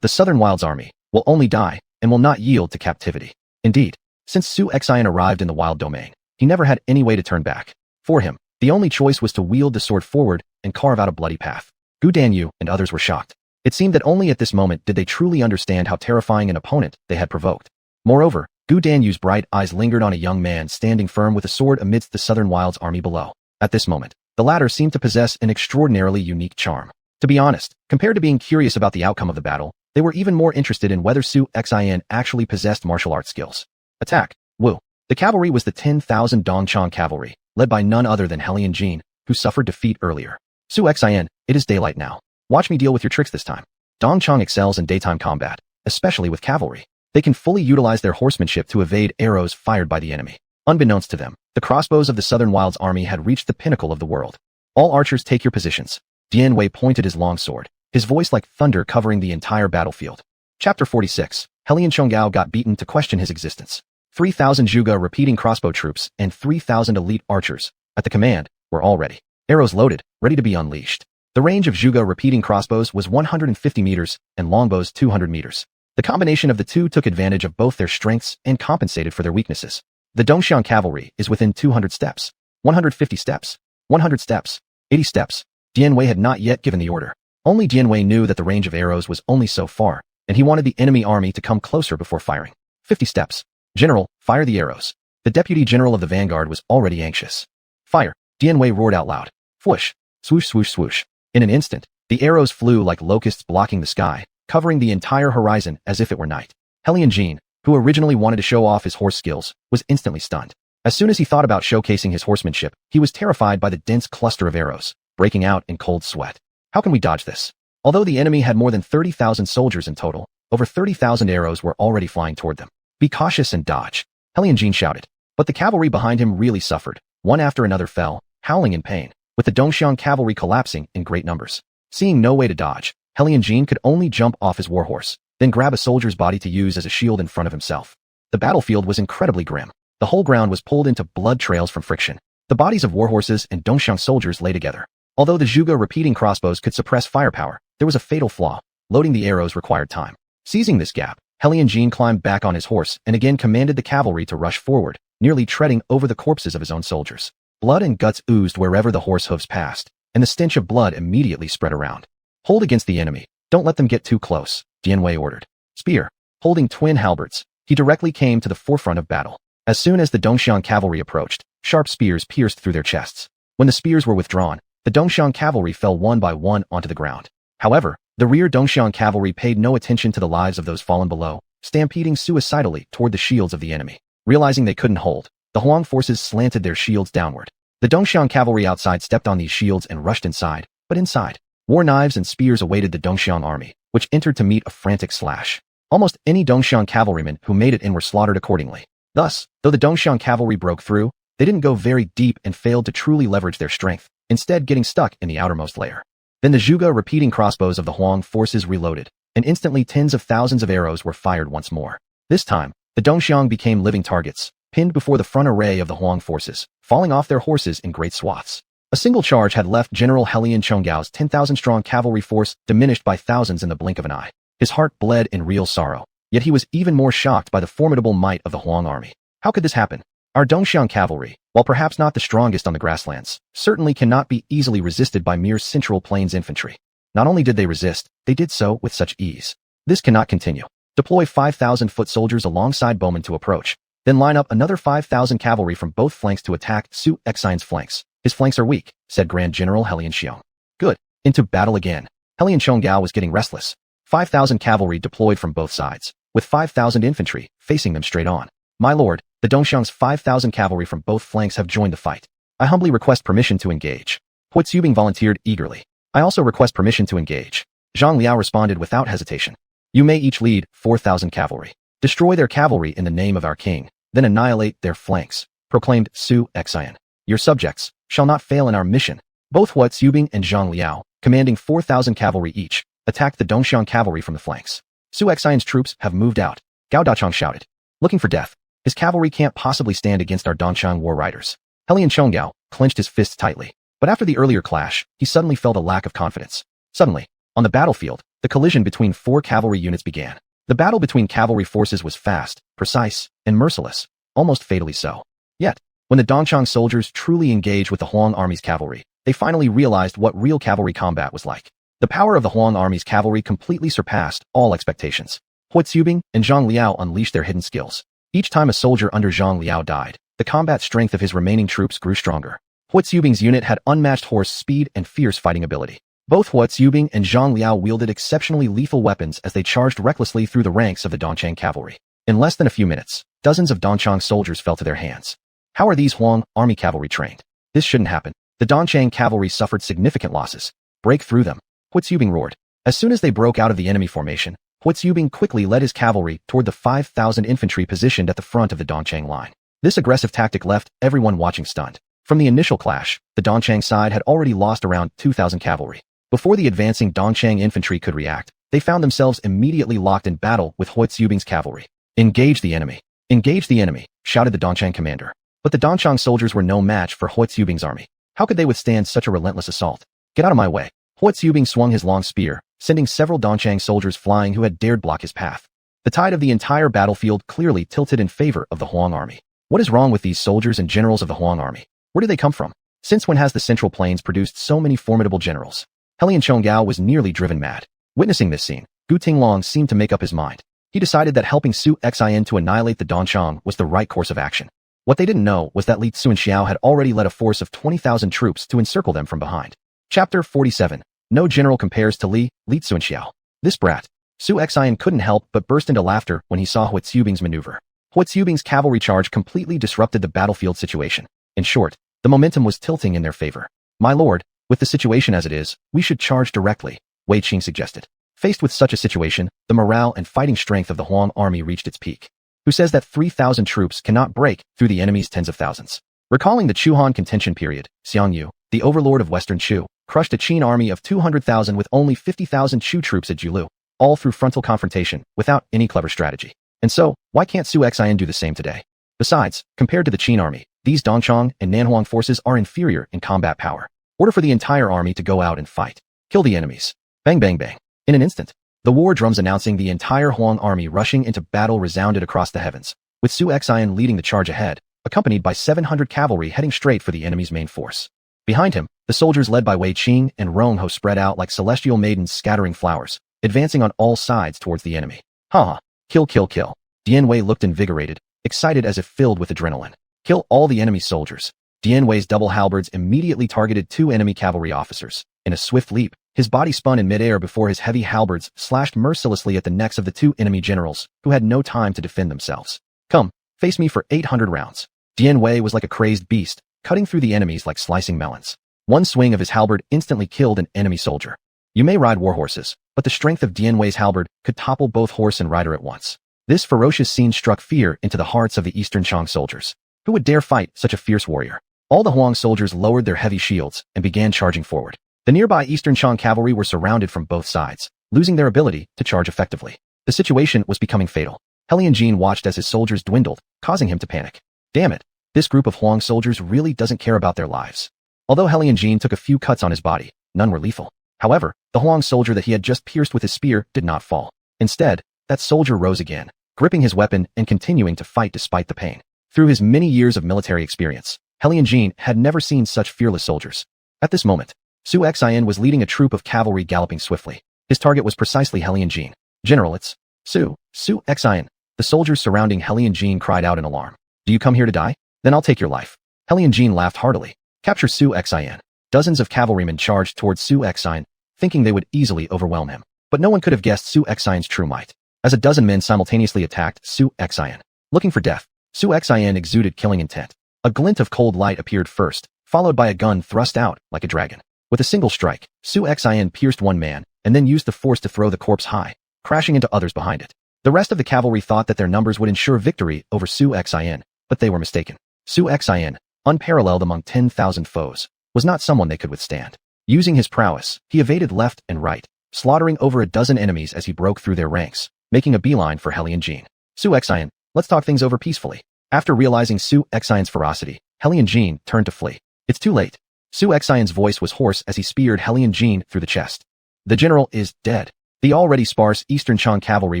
The Southern Wilds army will only die and will not yield to captivity. Indeed, since Su Xian arrived in the wild domain, he never had any way to turn back. For him, the only choice was to wield the sword forward and carve out a bloody path. Gu Danyu and others were shocked. It seemed that only at this moment did they truly understand how terrifying an opponent they had provoked. Moreover, Gu Danyu's bright eyes lingered on a young man standing firm with a sword amidst the Southern Wilds army below. At this moment, the latter seemed to possess an extraordinarily unique charm. To be honest, compared to being curious about the outcome of the battle, they were even more interested in whether Su Xian actually possessed martial arts skills. Attack. Wu. The cavalry was the 10,000 Dongchang cavalry, led by none other than Heian Jin, who suffered defeat earlier. Su Xian, it is daylight now. Watch me deal with your tricks this time. Dongchang excels in daytime combat, especially with cavalry. They can fully utilize their horsemanship to evade arrows fired by the enemy. Unbeknownst to them, the crossbows of the Southern Wilds army had reached the pinnacle of the world. All archers take your positions. Dian Wei pointed his long sword, his voice like thunder covering the entire battlefield. Chapter 46. Heian Chonggao got beaten to question his existence. 3,000 Zhuge repeating crossbow troops and 3,000 elite archers, at the command, were all ready. Arrows loaded, ready to be unleashed. The range of Zhuge repeating crossbows was 150 meters and longbows 200 meters. The combination of the two took advantage of both their strengths and compensated for their weaknesses. The Dongxiang cavalry is within 200 steps, 150 steps, 100 steps, 80 steps. Dian Wei had not yet given the order. Only Dian Wei knew that the range of arrows was only so far, and he wanted the enemy army to come closer before firing. 50 steps. General, fire the arrows. The deputy general of the vanguard was already anxious. Fire. Dian Wei roared out loud. Whoosh. Swoosh swoosh swoosh. In an instant, the arrows flew like locusts blocking the sky, covering the entire horizon as if it were night. Heian Jin, who originally wanted to show off his horse skills, was instantly stunned. As soon as he thought about showcasing his horsemanship, he was terrified by the dense cluster of arrows, breaking out in cold sweat. How can we dodge this? Although the enemy had more than 30,000 soldiers in total, over 30,000 arrows were already flying toward them. Be cautious and dodge, Heian Jin shouted. But the cavalry behind him really suffered. One after another fell, howling in pain. with the Dongxiang cavalry collapsing in great numbers. Seeing no way to dodge, Helian Jin could only jump off his warhorse, then grab a soldier's body to use as a shield in front of himself. The battlefield was incredibly grim. The whole ground was pulled into blood trails from friction. The bodies of warhorses and Dongxiang soldiers lay together. Although the Zhuge repeating crossbows could suppress firepower, there was a fatal flaw. Loading the arrows required time. Seizing this gap, Helian Jin climbed back on his horse and again commanded the cavalry to rush forward, nearly treading over the corpses of his own soldiers. Blood and guts oozed wherever the horse hooves passed, and the stench of blood immediately spread around. Hold against the enemy. Don't let them get too close, Jianwei ordered. Spear. Holding twin halberds, he directly came to the forefront of battle. As soon as the Dongxiang cavalry approached, sharp spears pierced through their chests. When the spears were withdrawn, the Dongxiang cavalry fell one by one onto the ground. However, the rear Dongxiang cavalry paid no attention to the lives of those fallen below, stampeding suicidally toward the shields of the enemy. Realizing they couldn't hold, the Huang forces slanted their shields downward. The Dongxiang cavalry outside stepped on these shields and rushed inside, but inside, war knives and spears awaited the Dongxiang army, which entered to meet a frantic slash. Almost any Dongxiang cavalrymen who made it in were slaughtered accordingly. Thus, though the Dongxiang cavalry broke through, they didn't go very deep and failed to truly leverage their strength, instead getting stuck in the outermost layer. Then the Zhuge repeating crossbows of the Huang forces reloaded, and instantly tens of thousands of arrows were fired once more. This time, the Dongxiang became living targets, pinned before the front array of the Huang forces, falling off their horses in great swaths. A single charge had left General Helian Chonggao's 10,000-strong cavalry force diminished by thousands in the blink of an eye. His heart bled in real sorrow, yet he was even more shocked by the formidable might of the Huang army. How could this happen? Our Dongxiang cavalry, while perhaps not the strongest on the grasslands, certainly cannot be easily resisted by mere Central Plains infantry. Not only did they resist, they did so with such ease. This cannot continue. Deploy 5,000 foot soldiers alongside bowmen to approach, then line up another 5,000 cavalry from both flanks to attack xuanhuan's flanks. His flanks are weak, said Grand General Helian Xiong. Good. Into battle again. Helian Chonggao was getting restless. 5,000 cavalry deployed from both sides, with 5,000 infantry facing them straight on. My lord, the Dongxiang's 5,000 cavalry from both flanks have joined the fight. I humbly request permission to engage. Hui Tsubing volunteered eagerly. I also request permission to engage. Zhang Liao responded without hesitation. You may each lead 4,000 cavalry. Destroy their cavalry in the name of our king, then annihilate their flanks, proclaimed xuanhuan. Your subjects shall not fail in our mission. Both Hui Tsubing and Zhang Liao, commanding 4,000 cavalry each, attacked the Dongxiang cavalry from the flanks. Xuanhuan's troops have moved out, Gao Dachang shouted. Looking for death. His cavalry can't possibly stand against our Dongxiang war riders. Helian Chonggao clenched his fists tightly, but after the earlier clash, he suddenly felt a lack of confidence. Suddenly, on the battlefield, the collision between 4 cavalry units began. The battle between cavalry forces was fast, precise, and merciless, almost fatally so. Yet, when the Dongxiang soldiers truly engaged with the Huang army's cavalry, they finally realized what real cavalry combat was like. The power of the Huang army's cavalry completely surpassed all expectations. Hui Tsubing and Zhang Liao unleashed their hidden skills. Each time a soldier under Zhang Liao died, the combat strength of his remaining troops grew stronger. Hui Tsubing's unit had unmatched horse speed and fierce fighting ability. Both Hui Tsubing and Zhang Liao wielded exceptionally lethal weapons as they charged recklessly through the ranks of the Dongxiang cavalry. In less than a few minutes, dozens of Dongxiang soldiers fell to their hands. How are these Huang army cavalry trained? This shouldn't happen. The Dongxiang cavalry suffered significant losses. Break through them, Hui Tsubing roared. As soon as they broke out of the enemy formation, Hui Tsubing quickly led his cavalry toward the 5,000 infantry positioned at the front of the Dongxiang line. This aggressive tactic left everyone watching stunned. From the initial clash, the Dongxiang side had already lost around 2,000 cavalry. Before the advancing Dongxiang infantry could react, they found themselves immediately locked in battle with Hui Tsubing's cavalry. Engage the enemy! Engage the enemy! Shouted the Dongxiang commander. But the Dongxiang soldiers were no match for Hui Tsubing's army. How could they withstand such a relentless assault? Get out of my way! Hui Tsubing swung his long spear, sending several Dongxiang soldiers flying who had dared block his path. The tide of the entire battlefield clearly tilted in favor of the Huang army. What is wrong with these soldiers and generals of the Huang army? Where do they come from? Since when has the Central Plains produced so many formidable generals? Helian Chonggao was nearly driven mad. Witnessing this scene, Gu Tinglong seemed to make up his mind. He decided that helping xuanhuan to annihilate the Dongxiang was the right course of action. What they didn't know was that Li Tsuanxiao had already led a force of 20,000 troops to encircle them from behind. Chapter 47. No general compares to Li Tsuanxiao. This brat. Xuanhuan couldn't help but burst into laughter when he saw Hui Tsubing's maneuver. Hui Tsubing's cavalry charge completely disrupted the battlefield situation. In short, the momentum was tilting in their favor. My lord, with the situation as it is, we should charge directly, Wei Qing suggested. Faced with such a situation, the morale and fighting strength of the Huang army reached its peak. Who says that 3,000 troops cannot break through the enemy's tens of thousands? Recalling the Xuanhuan contention period, Xiang Yu, the overlord of Western Chu, crushed a Qin army of 200,000 with only 50,000 Chu troops at Julu, all through frontal confrontation, without any clever strategy. And so, why can't Su Xian do the same today? Besides, compared to the Qin army, these Dongchong and Nanhuang forces are inferior in combat power. Order for the entire army to go out and fight. Kill the enemies. Bang bang bang. In an instant, the war drums announcing the entire Huang army rushing into battle resounded across the heavens, with Su Xian leading the charge ahead, accompanied by 700 cavalry heading straight for the enemy's main force. Behind him, the soldiers led by Wei Qing and Rong Ho spread out like celestial maidens scattering flowers, advancing on all sides towards the enemy. Haha. Kill kill kill. Dian Wei looked invigorated, excited as if filled with adrenaline. Kill all the enemy soldiers. Dian Wei's double halberds immediately targeted 2 enemy cavalry officers. In a swift leap, his body spun in midair before his heavy halberds slashed mercilessly at the necks of the 2 enemy generals, who had no time to defend themselves. Come, face me for 800 rounds. Dian Wei was like a crazed beast, cutting through the enemies like slicing melons. One swing of his halberd instantly killed an enemy soldier. You may ride war horses, but the strength of Dian Wei's halberd could topple both horse and rider at once. This ferocious scene struck fear into the hearts of the Eastern Chang soldiers. Who would dare fight such a fierce warrior? All the Huang soldiers lowered their heavy shields and began charging forward. The nearby Eastern Chang cavalry were surrounded from both sides, losing their ability to charge effectively. The situation was becoming fatal. Helian watched as his soldiers dwindled, causing him to panic. Damn it, this group of Huang soldiers really doesn't care about their lives. Although Helian took a few cuts on his body, none were lethal. However, the Huang soldier that he had just pierced with his spear did not fall. Instead, that soldier rose again, gripping his weapon and continuing to fight despite the pain. Through his many years of military experience, Helian had never seen such fearless soldiers. At this moment, Su Xian was leading a troop of cavalry galloping swiftly. His target was precisely Helian. General, it's Su Xian. The soldiers surrounding Helian cried out in alarm. Do you come here to die? Then I'll take your life. Helian laughed heartily. Capture Su Xian. Dozens of cavalrymen charged towards Su Xian, thinking they would easily overwhelm him. But no one could have guessed Su Xian's true might, as a dozen men simultaneously attacked Su Xian. Looking for death, Su Xian exuded killing intent. A glint of cold light appeared first, followed by a gun thrust out like a dragon. With a single strike, Su Xian pierced one man, and then used the force to throw the corpse high, crashing into others behind it. The rest of the cavalry thought that their numbers would ensure victory over Su Xian, but they were mistaken. Su Xian, unparalleled among 10,000 foes, was not someone they could withstand. Using his prowess, he evaded left and right, slaughtering over a dozen enemies as he broke through their ranks, making a beeline for Helian. Su Xian, let's talk things over peacefully. After realizing Su Xian's ferocity, Helian turned to flee. It's too late. Su Xian's voice was hoarse as he speared Helian through the chest. The general is dead. The already sparse Eastern Chang cavalry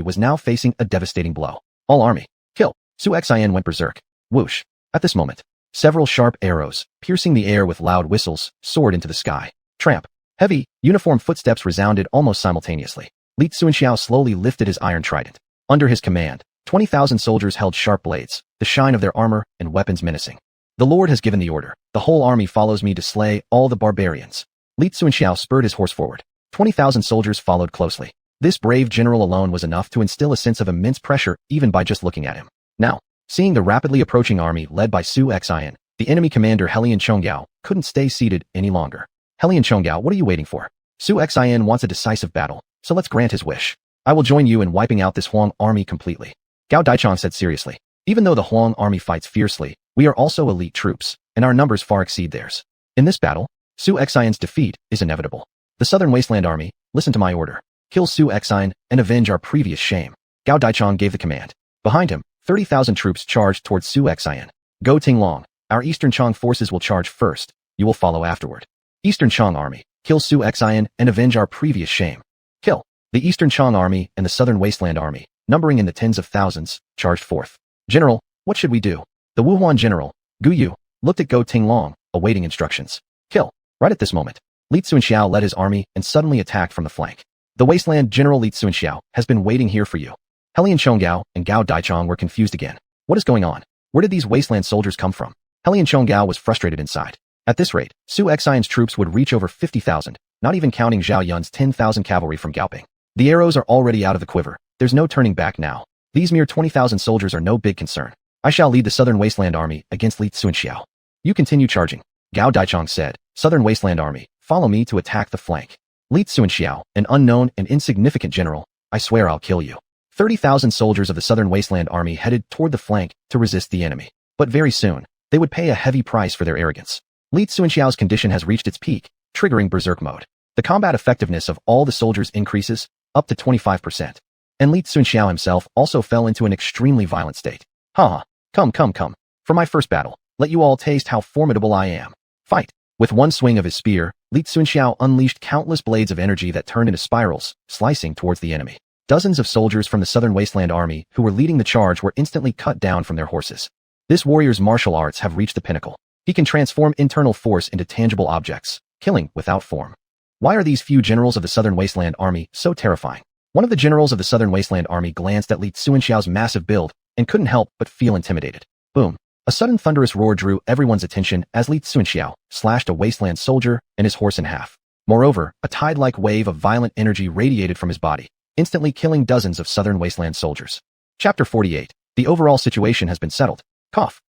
was now facing a devastating blow. All army, kill. Su Xian went berserk. Whoosh. At this moment, several sharp arrows, piercing the air with loud whistles, soared into the sky. Tramp. Heavy, uniform footsteps resounded almost simultaneously. Li Xuanxiao slowly lifted his iron trident. Under his command, 20,000 soldiers held sharp blades, the shine of their armor and weapons menacing. The Lord has given the order. The whole army follows me to slay all the barbarians. Li Xuanxiao spurred his horse forward. 20,000 soldiers followed closely. This brave general alone was enough to instill a sense of immense pressure even by just looking at him. Now, seeing the rapidly approaching army led by Su Xian, the enemy commander Helian Chonggao couldn't stay seated any longer. Helian Chonggao, what are you waiting for? Su Xian wants a decisive battle, so let's grant his wish. I will join you in wiping out this Huang army completely. Gao Daichang said seriously. Even though the Huang army fights fiercely, we are also elite troops, and our numbers far exceed theirs. In this battle, Su Xian's defeat is inevitable. The Southern Wasteland army, listen to my order. Kill Su Xian and avenge our previous shame. Gao Daichang gave the command. Behind him, 30,000 troops charged towards Su Xian. Go Tinglong, our Eastern Chang forces will charge first. You will follow afterward. Eastern Chang army, kill Su Xian and avenge our previous shame. Kill. The Eastern Chang army and the Southern Wasteland army, numbering in the tens of thousands, charged forth. General, what should we do? The Wuhuan general, Gu Yu, looked at Go Tinglong, awaiting instructions. Kill. Right at this moment, Li Xuanxiao led his army and suddenly attacked from the flank. The Wasteland General Li Xuanxiao has been waiting here for you. Helian Chonggao and Gao Daichang were confused again. What is going on? Where did these Wasteland soldiers come from? Helian Chonggao was frustrated inside. At this rate, Su Xian's troops would reach over 50,000, not even counting Zhao Yun's 10,000 cavalry from Gaoping. The arrows are already out of the quiver. There's no turning back now. These mere 20,000 soldiers are no big concern. I shall lead the Southern Wasteland army against Li Xuanxiao. You continue charging. Gao Daichang said, Southern Wasteland army, follow me to attack the flank. Li Xuanxiao, an unknown and insignificant general, I swear I'll kill you. 30,000 soldiers of the Southern Wasteland army headed toward the flank to resist the enemy. But very soon, they would pay a heavy price for their arrogance. Li Xuanxiao's condition has reached its peak, triggering berserk mode. The combat effectiveness of all the soldiers increases, up to 25%. And Li Xuanxiao himself also fell into an extremely violent state. Haha, come. For my first battle, let you all taste how formidable I am. Fight! With one swing of his spear, Li Xuanxiao unleashed countless blades of energy that turned into spirals, slicing towards the enemy. Dozens of soldiers from the Southern Wasteland army who were leading the charge were instantly cut down from their horses. This warrior's martial arts have reached the pinnacle. He can transform internal force into tangible objects, killing without form. Why are these few generals of the Southern Wasteland army so terrifying? One of the generals of the Southern Wasteland army glanced at Li Xuanxiao's massive build and couldn't help but feel intimidated. Boom. A sudden thunderous roar drew everyone's attention as Li Xuanxiao slashed a Wasteland soldier and his horse in half. Moreover, a tide-like wave of violent energy radiated from his body, instantly killing dozens of Southern Wasteland soldiers. Chapter 48. The overall situation has been settled. Cough.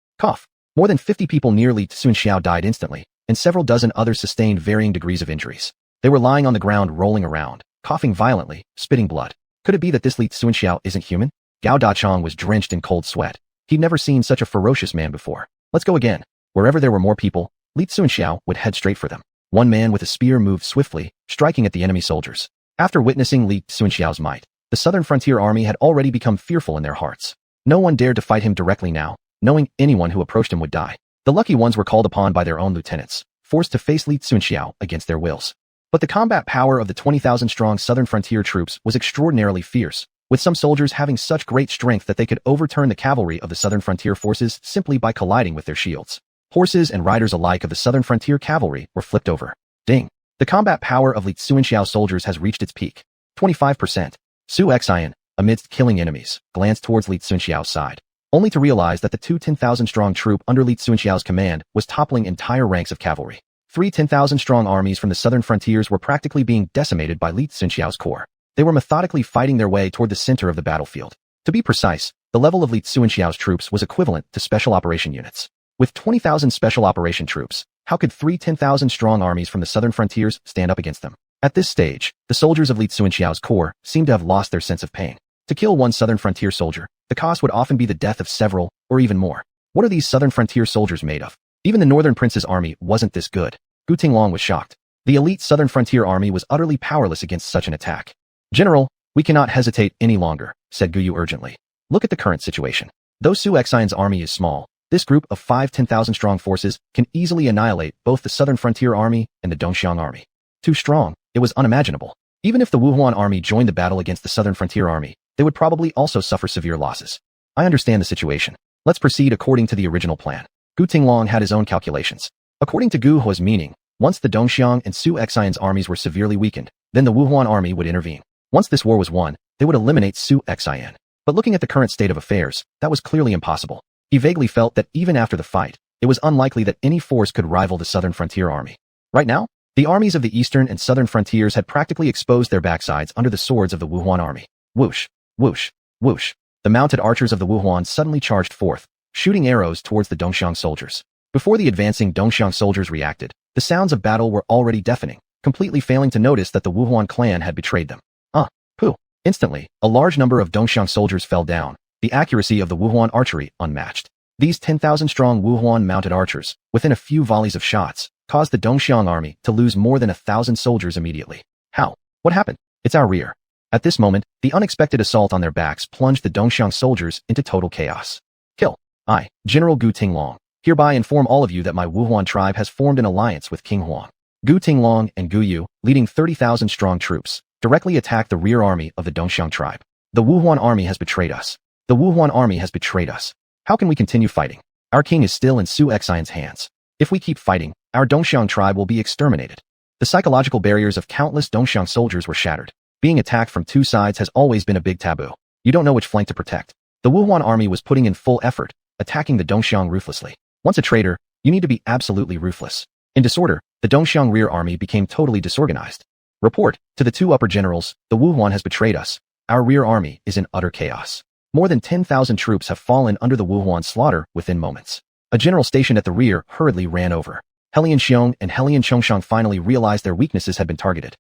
More than 50 people near Li Xuanxiao died instantly, and several dozen others sustained varying degrees of injuries. They were lying on the ground rolling around, coughing violently, spitting blood. Could it be that this Li Xuanxiao isn't human? Gao Dachong was drenched in cold sweat. He'd never seen such a ferocious man before. Let's go again. Wherever there were more people, Li Xuanxiao would head straight for them. One man with a spear moved swiftly, striking at the enemy soldiers. After witnessing Li Xuanxiao's might, the Southern Frontier Army had already become fearful in their hearts. No one dared to fight him directly now, knowing anyone who approached him would die. The lucky ones were called upon by their own lieutenants, forced to face Li Xuanxiao against their wills. But the combat power of the 20,000-strong Southern Frontier troops was extraordinarily fierce, with some soldiers having such great strength that they could overturn the cavalry of the Southern Frontier forces simply by colliding with their shields. Horses and riders alike of the Southern Frontier cavalry were flipped over. Ding! The combat power of Li Xuanxiao soldiers has reached its peak. 25%. Xuanhuan, amidst killing enemies, glanced towards Li Xuanxiao's side, only to realize that the 10,000-strong troop under Li Xuanxiao's command was toppling entire ranks of cavalry. 10,000-strong armies from the southern frontiers were practically being decimated by Li Xuanxiao's corps. They were methodically fighting their way toward the center of the battlefield. To be precise, the level of Li Xuanxiao's troops was equivalent to special operation units. With 20,000 special operation troops, how could 10,000-strong armies from the southern frontiers stand up against them? At this stage, the soldiers of Li Xuanxiao's corps seemed to have lost their sense of pain. To kill one southern frontier soldier, the cost would often be the death of several, or even more. What are these southern frontier soldiers made of? Even the northern prince's army wasn't this good. Gu Tinglong was shocked. The elite southern frontier army was utterly powerless against such an attack. General, we cannot hesitate any longer, said Gu Yu urgently. Look at the current situation. Though Xuanhuan's army is small, this group of 10,000-strong forces can easily annihilate both the southern frontier army and the Dongxiang army. Too strong, it was unimaginable. Even if the Wuhuan army joined the battle against the southern frontier army, they would probably also suffer severe losses. I understand the situation. Let's proceed according to the original plan. Gu Tinglong had his own calculations. According to Gu Hua's meaning, once the Dongxiang and Xuanhuan's armies were severely weakened, then the Wuhuan army would intervene. Once this war was won, they would eliminate Xuanhuan. But looking at the current state of affairs, that was clearly impossible. He vaguely felt that even after the fight, it was unlikely that any force could rival the southern frontier army. Right now, the armies of the eastern and southern frontiers had practically exposed their backsides under the swords of the Wuhuan army. Whoosh, whoosh, whoosh. The mounted archers of the Wuhuan suddenly charged forth, shooting arrows towards the Dongxiang soldiers. Before the advancing Dongxiang soldiers reacted, the sounds of battle were already deafening, completely failing to notice that the Wuhuan clan had betrayed them. Pooh. Instantly, a large number of Dongxiang soldiers fell down, the accuracy of the Wuhuan archery unmatched. These 10,000-strong Wuhuan mounted archers, within a few volleys of shots, caused the Dongxiang army to lose more than 1,000 soldiers immediately. How? What happened? It's our rear. At this moment, the unexpected assault on their backs plunged the Dongxiang soldiers into total chaos. Kill. I, General Gu Tinglong, hereby inform all of you that my Wuhuan tribe has formed an alliance with King Huang. Gu Tinglong and Gu Yu, leading 30,000-strong troops, directly attacked the rear army of the Dongxiang tribe. The Wuhuan army has betrayed us. The Wuhuan army has betrayed us. How can we continue fighting? Our king is still in Xuanhuan's hands. If we keep fighting, our Dongxiang tribe will be exterminated. The psychological barriers of countless Dongxiang soldiers were shattered. Being attacked from two sides has always been a big taboo. You don't know which flank to protect. The Wuhuan army was putting in full effort, attacking the Dongxiang ruthlessly. Once a traitor, you need to be absolutely ruthless. In disorder, the Dongxiang rear army became totally disorganized. Report to the two upper generals, the Wuhuan has betrayed us. Our rear army is in utter chaos. More than 10,000 troops have fallen under the Wuhuan slaughter within moments. A general stationed at the rear hurriedly ran over. Helian Xiong and Helian Chongshang finally realized their weaknesses had been targeted.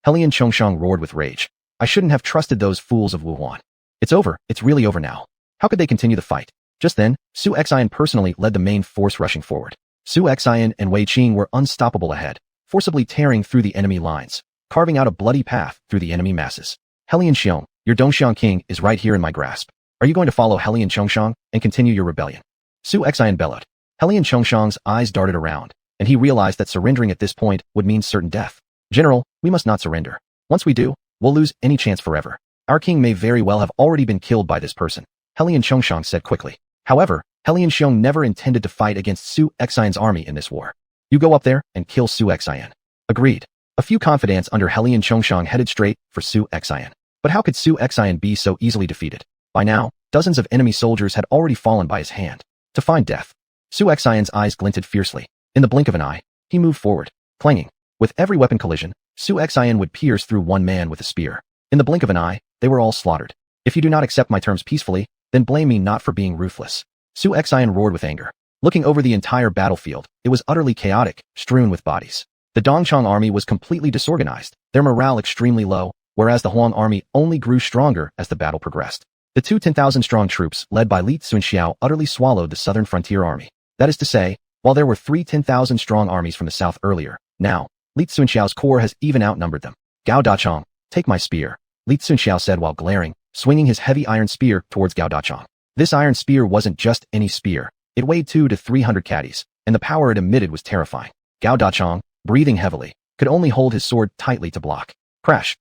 Helian Chongshang roared with rage. I shouldn't have trusted those fools of Wuhuan. It's over, it's really over now. How could they continue the fight? Just then, Xuanhuan personally led the main force rushing forward. Su Xian and Wei Qing were unstoppable ahead, forcibly tearing through the enemy lines, carving out a bloody path through the enemy masses. Helian Xiong, your Dongxiang king is right here in my grasp. Are you going to follow Helian Chongshang and continue your rebellion? Su Xian bellowed. Helian Chongshang's eyes darted around, and he realized that surrendering at this point would mean certain death. General, we must not surrender. Once we do, we'll lose any chance forever. Our king may very well have already been killed by this person, Helian Chongshang said quickly. However, Helian Xiong never intended to fight against Su Xian's army in this war. You go up there and kill Su Xian. Agreed. A few confidants under Helian Chongshang headed straight for Su Xian. But how could Su Xian be so easily defeated? By now, dozens of enemy soldiers had already fallen by his hand. To find death. Su Xian's eyes glinted fiercely. In the blink of an eye, he moved forward, clanging. With every weapon collision, Su Xian would pierce through one man with a spear. In the blink of an eye, they were all slaughtered. If you do not accept my terms peacefully, then blame me not for being ruthless. Su Xian roared with anger. Looking over the entire battlefield, it was utterly chaotic, strewn with bodies. The Dongchang army was completely disorganized, their morale extremely low, whereas the Huang army only grew stronger as the battle progressed. The two 10,000-strong troops led by Li Tsunxiao utterly swallowed the southern frontier army. That is to say, while there were three 10,000-strong armies from the south earlier, now, Li Tsunxiao's corps has even outnumbered them. Gao Dachang, take my spear, Li Tsunxiao said while glaring, swinging his heavy iron spear towards Gao Dachang. This iron spear wasn't just any spear. It weighed 200 to 300 caddies, and the power it emitted was terrifying. Gao Dachang, breathing heavily, could only hold his sword tightly to block. Crash!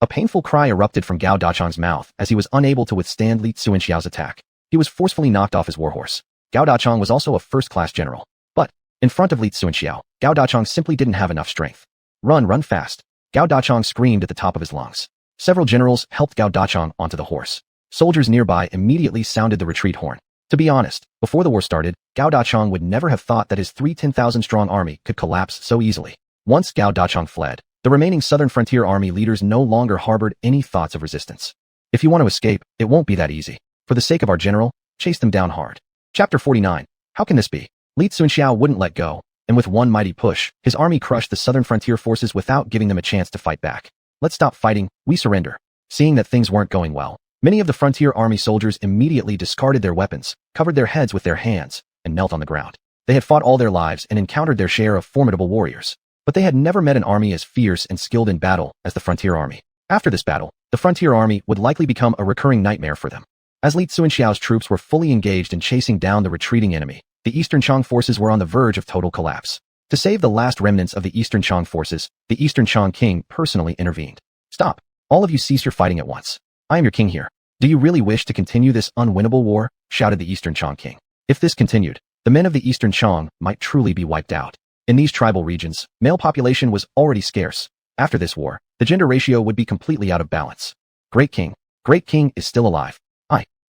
A painful cry erupted from Gao Dachang's mouth as he was unable to withstand Li Tsunxiao's attack. He was forcefully knocked off his warhorse. Gao Dachang was also a first-class general. But, in front of Li Tsunxiao, Gao Dachang simply didn't have enough strength. Run fast! Gao Dachang screamed at the top of his lungs. Several generals helped Gao Dachang onto the horse. Soldiers nearby immediately sounded the retreat horn. To be honest, before the war started, Gao Dachang would never have thought that his 10,000-strong army could collapse so easily. Once Gao Dachang fled, the remaining southern frontier army leaders no longer harbored any thoughts of resistance. If you want to escape, it won't be that easy. For the sake of our general, chase them down hard. Chapter 49. How can this be? Li Tsunxiao wouldn't let go, and with one mighty push, his army crushed the southern frontier forces without giving them a chance to fight back. Let's stop fighting, we surrender. Seeing that things weren't going well, many of the frontier army soldiers immediately discarded their weapons, covered their heads with their hands, and knelt on the ground. They had fought all their lives and encountered their share of formidable warriors. But they had never met an army as fierce and skilled in battle as the frontier army. After this battle, the frontier army would likely become a recurring nightmare for them. As Li Tsunxiao's troops were fully engaged in chasing down the retreating enemy, the Eastern Chang forces were on the verge of total collapse. To save the last remnants of the Eastern Chang forces, the Eastern Chang king personally intervened. Stop! All of you cease your fighting at once. I am your king here. Do you really wish to continue this unwinnable war? Shouted the Eastern Chang king. If this continued, the men of the Eastern Chang might truly be wiped out. In these tribal regions, male population was already scarce. After this war, the gender ratio would be completely out of balance. Great King is still alive.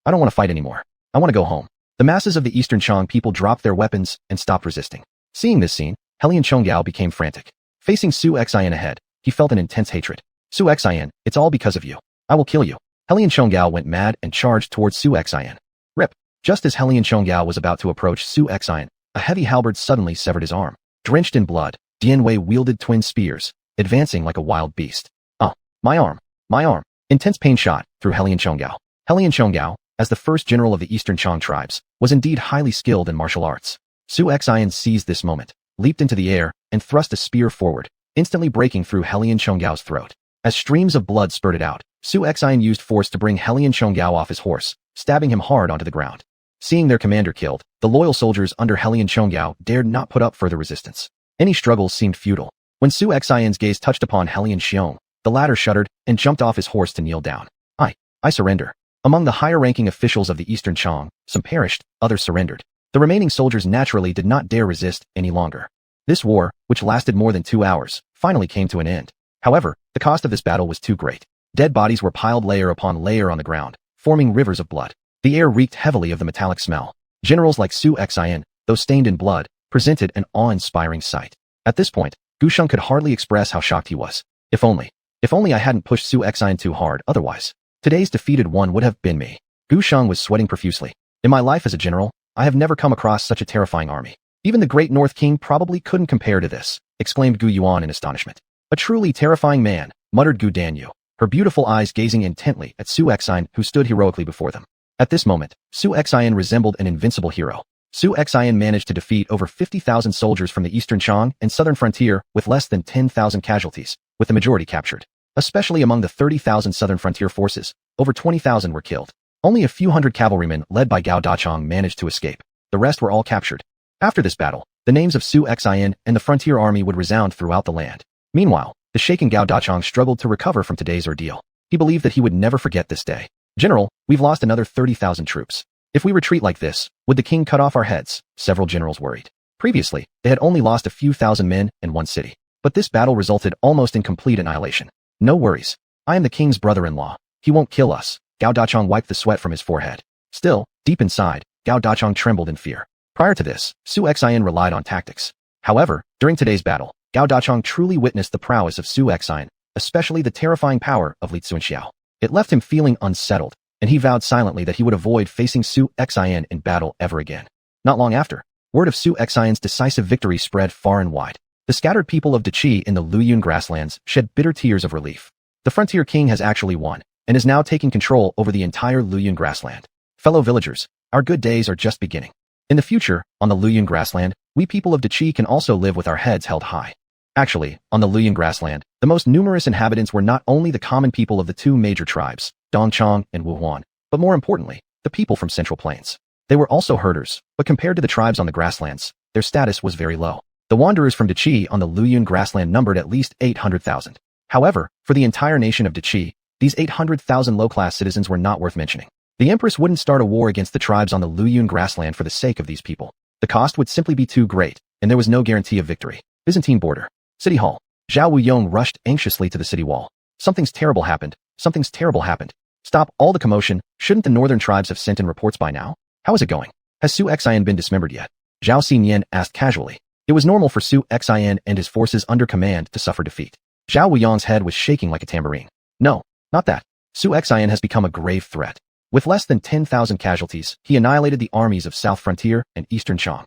I don't want to fight anymore. I want to go home. The masses of the Eastern Chang people dropped their weapons and stopped resisting. Seeing this scene, Helian Chonggao became frantic. Facing Su Xian ahead, he felt an intense hatred. Su Xian, it's all because of you. I will kill you. Helian Chonggao went mad and charged towards Su Xian. Rip! Just as Helian Chonggao was about to approach Su Xian, a heavy halberd suddenly severed his arm. Drenched in blood, Dian Wei wielded twin spears, advancing like a wild beast. My arm! My arm! Intense pain shot through Helian Chonggao. Helian Chonggao, as the first general of the Eastern Chang tribes, was indeed highly skilled in martial arts. Su Xian seized this moment, leaped into the air, and thrust a spear forward, instantly breaking through Helian Chonggao's throat. As streams of blood spurted out, Su Xian used force to bring Helian Chonggao off his horse, stabbing him hard onto the ground. Seeing their commander killed, the loyal soldiers under Helian Chonggao dared not put up further resistance. Any struggle seemed futile. When Su Xian's gaze touched upon Helian Xiong, the latter shuddered and jumped off his horse to kneel down. I surrender. Among the higher-ranking officials of the Eastern Chang, some perished, others surrendered. The remaining soldiers naturally did not dare resist any longer. This war, which lasted more than 2 hours, finally came to an end. However, the cost of this battle was too great. Dead bodies were piled layer upon layer on the ground, forming rivers of blood. The air reeked heavily of the metallic smell. Generals like Su Xian, though stained in blood, presented an awe-inspiring sight. At this point, Gu Sheng could hardly express how shocked he was. If only I hadn't pushed Su Xian too hard, otherwise. Today's defeated one would have been me. Gu Sheng was sweating profusely. In my life as a general, I have never come across such a terrifying army. Even the great North King probably couldn't compare to this, exclaimed Gu Yuan in astonishment. A truly terrifying man, muttered Gu Danyu, her beautiful eyes gazing intently at Su Xian who stood heroically before them. At this moment, Su Xian resembled an invincible hero. Su Xian managed to defeat over 50,000 soldiers from the eastern Chang and southern frontier with less than 10,000 casualties, with the majority captured. Especially among the 30,000 southern frontier forces, over 20,000 were killed. Only a few hundred cavalrymen led by Gao Dachang managed to escape. The rest were all captured. After this battle, the names of Su Xian and the frontier army would resound throughout the land. Meanwhile, the shaken Gao Dachang struggled to recover from today's ordeal. He believed that he would never forget this day. General, we've lost another 30,000 troops. If we retreat like this, would the king cut off our heads? Several generals worried. Previously, they had only lost a few thousand men in one city. But this battle resulted almost in complete annihilation. No worries. I am the king's brother-in-law. He won't kill us. Gao Dachang wiped the sweat from his forehead. Still, deep inside, Gao Dachang trembled in fear. Prior to this, Su Xian relied on tactics. However, during today's battle, Gao Dachang truly witnessed the prowess of Su Xian, especially the terrifying power of Li Tsunxiao. It left him feeling unsettled, and he vowed silently that he would avoid facing Su Xian in battle ever again. Not long after, word of Su Xian's decisive victory spread far and wide. The scattered people of Deqi in the Luyun grasslands shed bitter tears of relief. The frontier king has actually won, and is now taking control over the entire Luyun grassland. Fellow villagers, our good days are just beginning. In the future, on the Luyun grassland, we people of Deqi can also live with our heads held high. Actually, on the Luyun grassland, the most numerous inhabitants were not only the common people of the two major tribes, Dongchang and Wuhuan, but more importantly, the people from Central Plains. They were also herders, but compared to the tribes on the grasslands, their status was very low. The wanderers from Deqi on the Luyun grassland numbered at least 800,000. However, for the entire nation of Deqi, these 800,000 low-class citizens were not worth mentioning. The Empress wouldn't start a war against the tribes on the Luyun grassland for the sake of these people. The cost would simply be too great, and there was no guarantee of victory. Byzantine border. City Hall. Zhao Wuyong rushed anxiously to the city wall. Something's terrible happened. Something's terrible happened. Stop all the commotion. Shouldn't the northern tribes have sent in reports by now? How is it going? Has Su Xian been dismembered yet? Zhao Xinyan asked casually. It was normal for Su Xian and his forces under command to suffer defeat. Zhao Wuyong's head was shaking like a tambourine. No, not that. Su Xian has become a grave threat. With less than 10,000 casualties, he annihilated the armies of South Frontier and Eastern Chang.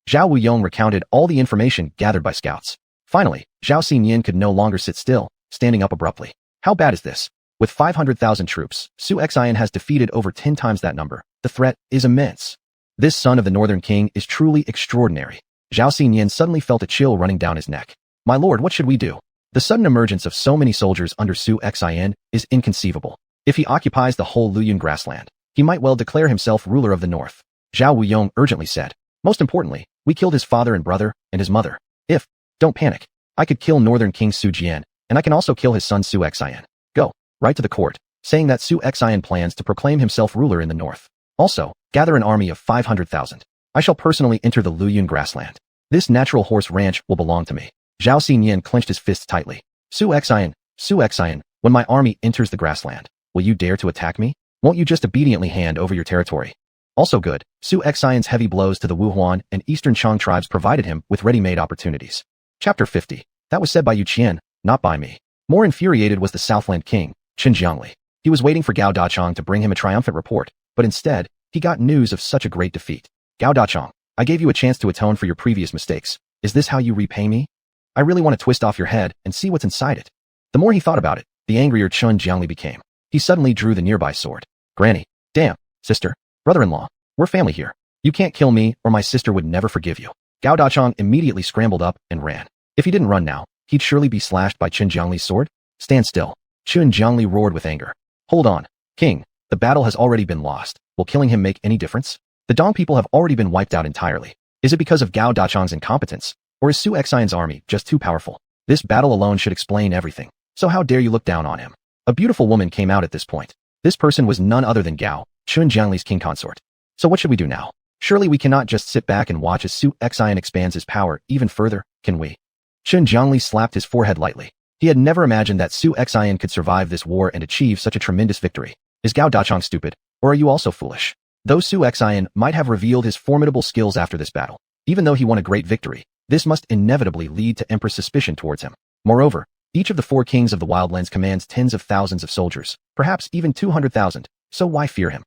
Zhao Wuyong recounted all the information gathered by scouts. Finally, Zhao Xinyan could no longer sit still, standing up abruptly. How bad is this? With 500,000 troops, Su Xian has defeated over 10 times that number. The threat is immense. This son of the Northern King is truly extraordinary. Zhao Xinyan suddenly felt a chill running down his neck. My lord, what should we do? The sudden emergence of so many soldiers under Su Xian is inconceivable. If he occupies the whole Luyun grassland, he might well declare himself ruler of the north. Zhao Wuyong urgently said. Most importantly, we killed his father and brother, and his mother. Don't panic. I could kill Northern King Su Jian, and I can also kill his son Su Xian. Go, right to the court, saying that Su Xian plans to proclaim himself ruler in the north. Also, gather an army of 500,000. I shall personally enter the Luyun grassland. This natural horse ranch will belong to me. Zhao Xinyan clenched his fists tightly. Su Xian, when my army enters the grassland, will you dare to attack me? Won't you just obediently hand over your territory? Also good, Su Xian's heavy blows to the Wuhuan and Eastern Chang tribes provided him with ready-made opportunities. Chapter 50. That was said by Yu Qian, not by me. More infuriated was the Southland king, Qin Jiangli. He was waiting for Gao Dachang to bring him a triumphant report, but instead, he got news of such a great defeat. Gao Dachang, I gave you a chance to atone for your previous mistakes. Is this how you repay me? I really want to twist off your head and see what's inside it. The more he thought about it, the angrier Qin Jiangli became. He suddenly drew the nearby sword. Granny, damn, sister, brother-in-law, we're family here. You can't kill me or my sister would never forgive you. Gao Dachang immediately scrambled up and ran. If he didn't run now, he'd surely be slashed by Qin Jiangli's sword. Stand still. Qin Jiangli roared with anger. Hold on, king, the battle has already been lost. Will killing him make any difference? The Dong people have already been wiped out entirely. Is it because of Gao Dachang's incompetence? Or is Su Xian's army just too powerful? This battle alone should explain everything. So how dare you look down on him? A beautiful woman came out at this point. This person was none other than Gao, Qin Jiangli's king consort. So what should we do now? Surely we cannot just sit back and watch as Su Xian expands his power even further, can we? Qin Jiangli slapped his forehead lightly. He had never imagined that Su Xian could survive this war and achieve such a tremendous victory. Is Gao Dachang stupid? Or are you also foolish? Though Su Xian might have revealed his formidable skills after this battle, even though he won a great victory, this must inevitably lead to Empress suspicion towards him. Moreover, each of the 4 kings of the Wildlands commands tens of thousands of soldiers, perhaps even 200,000, so why fear him?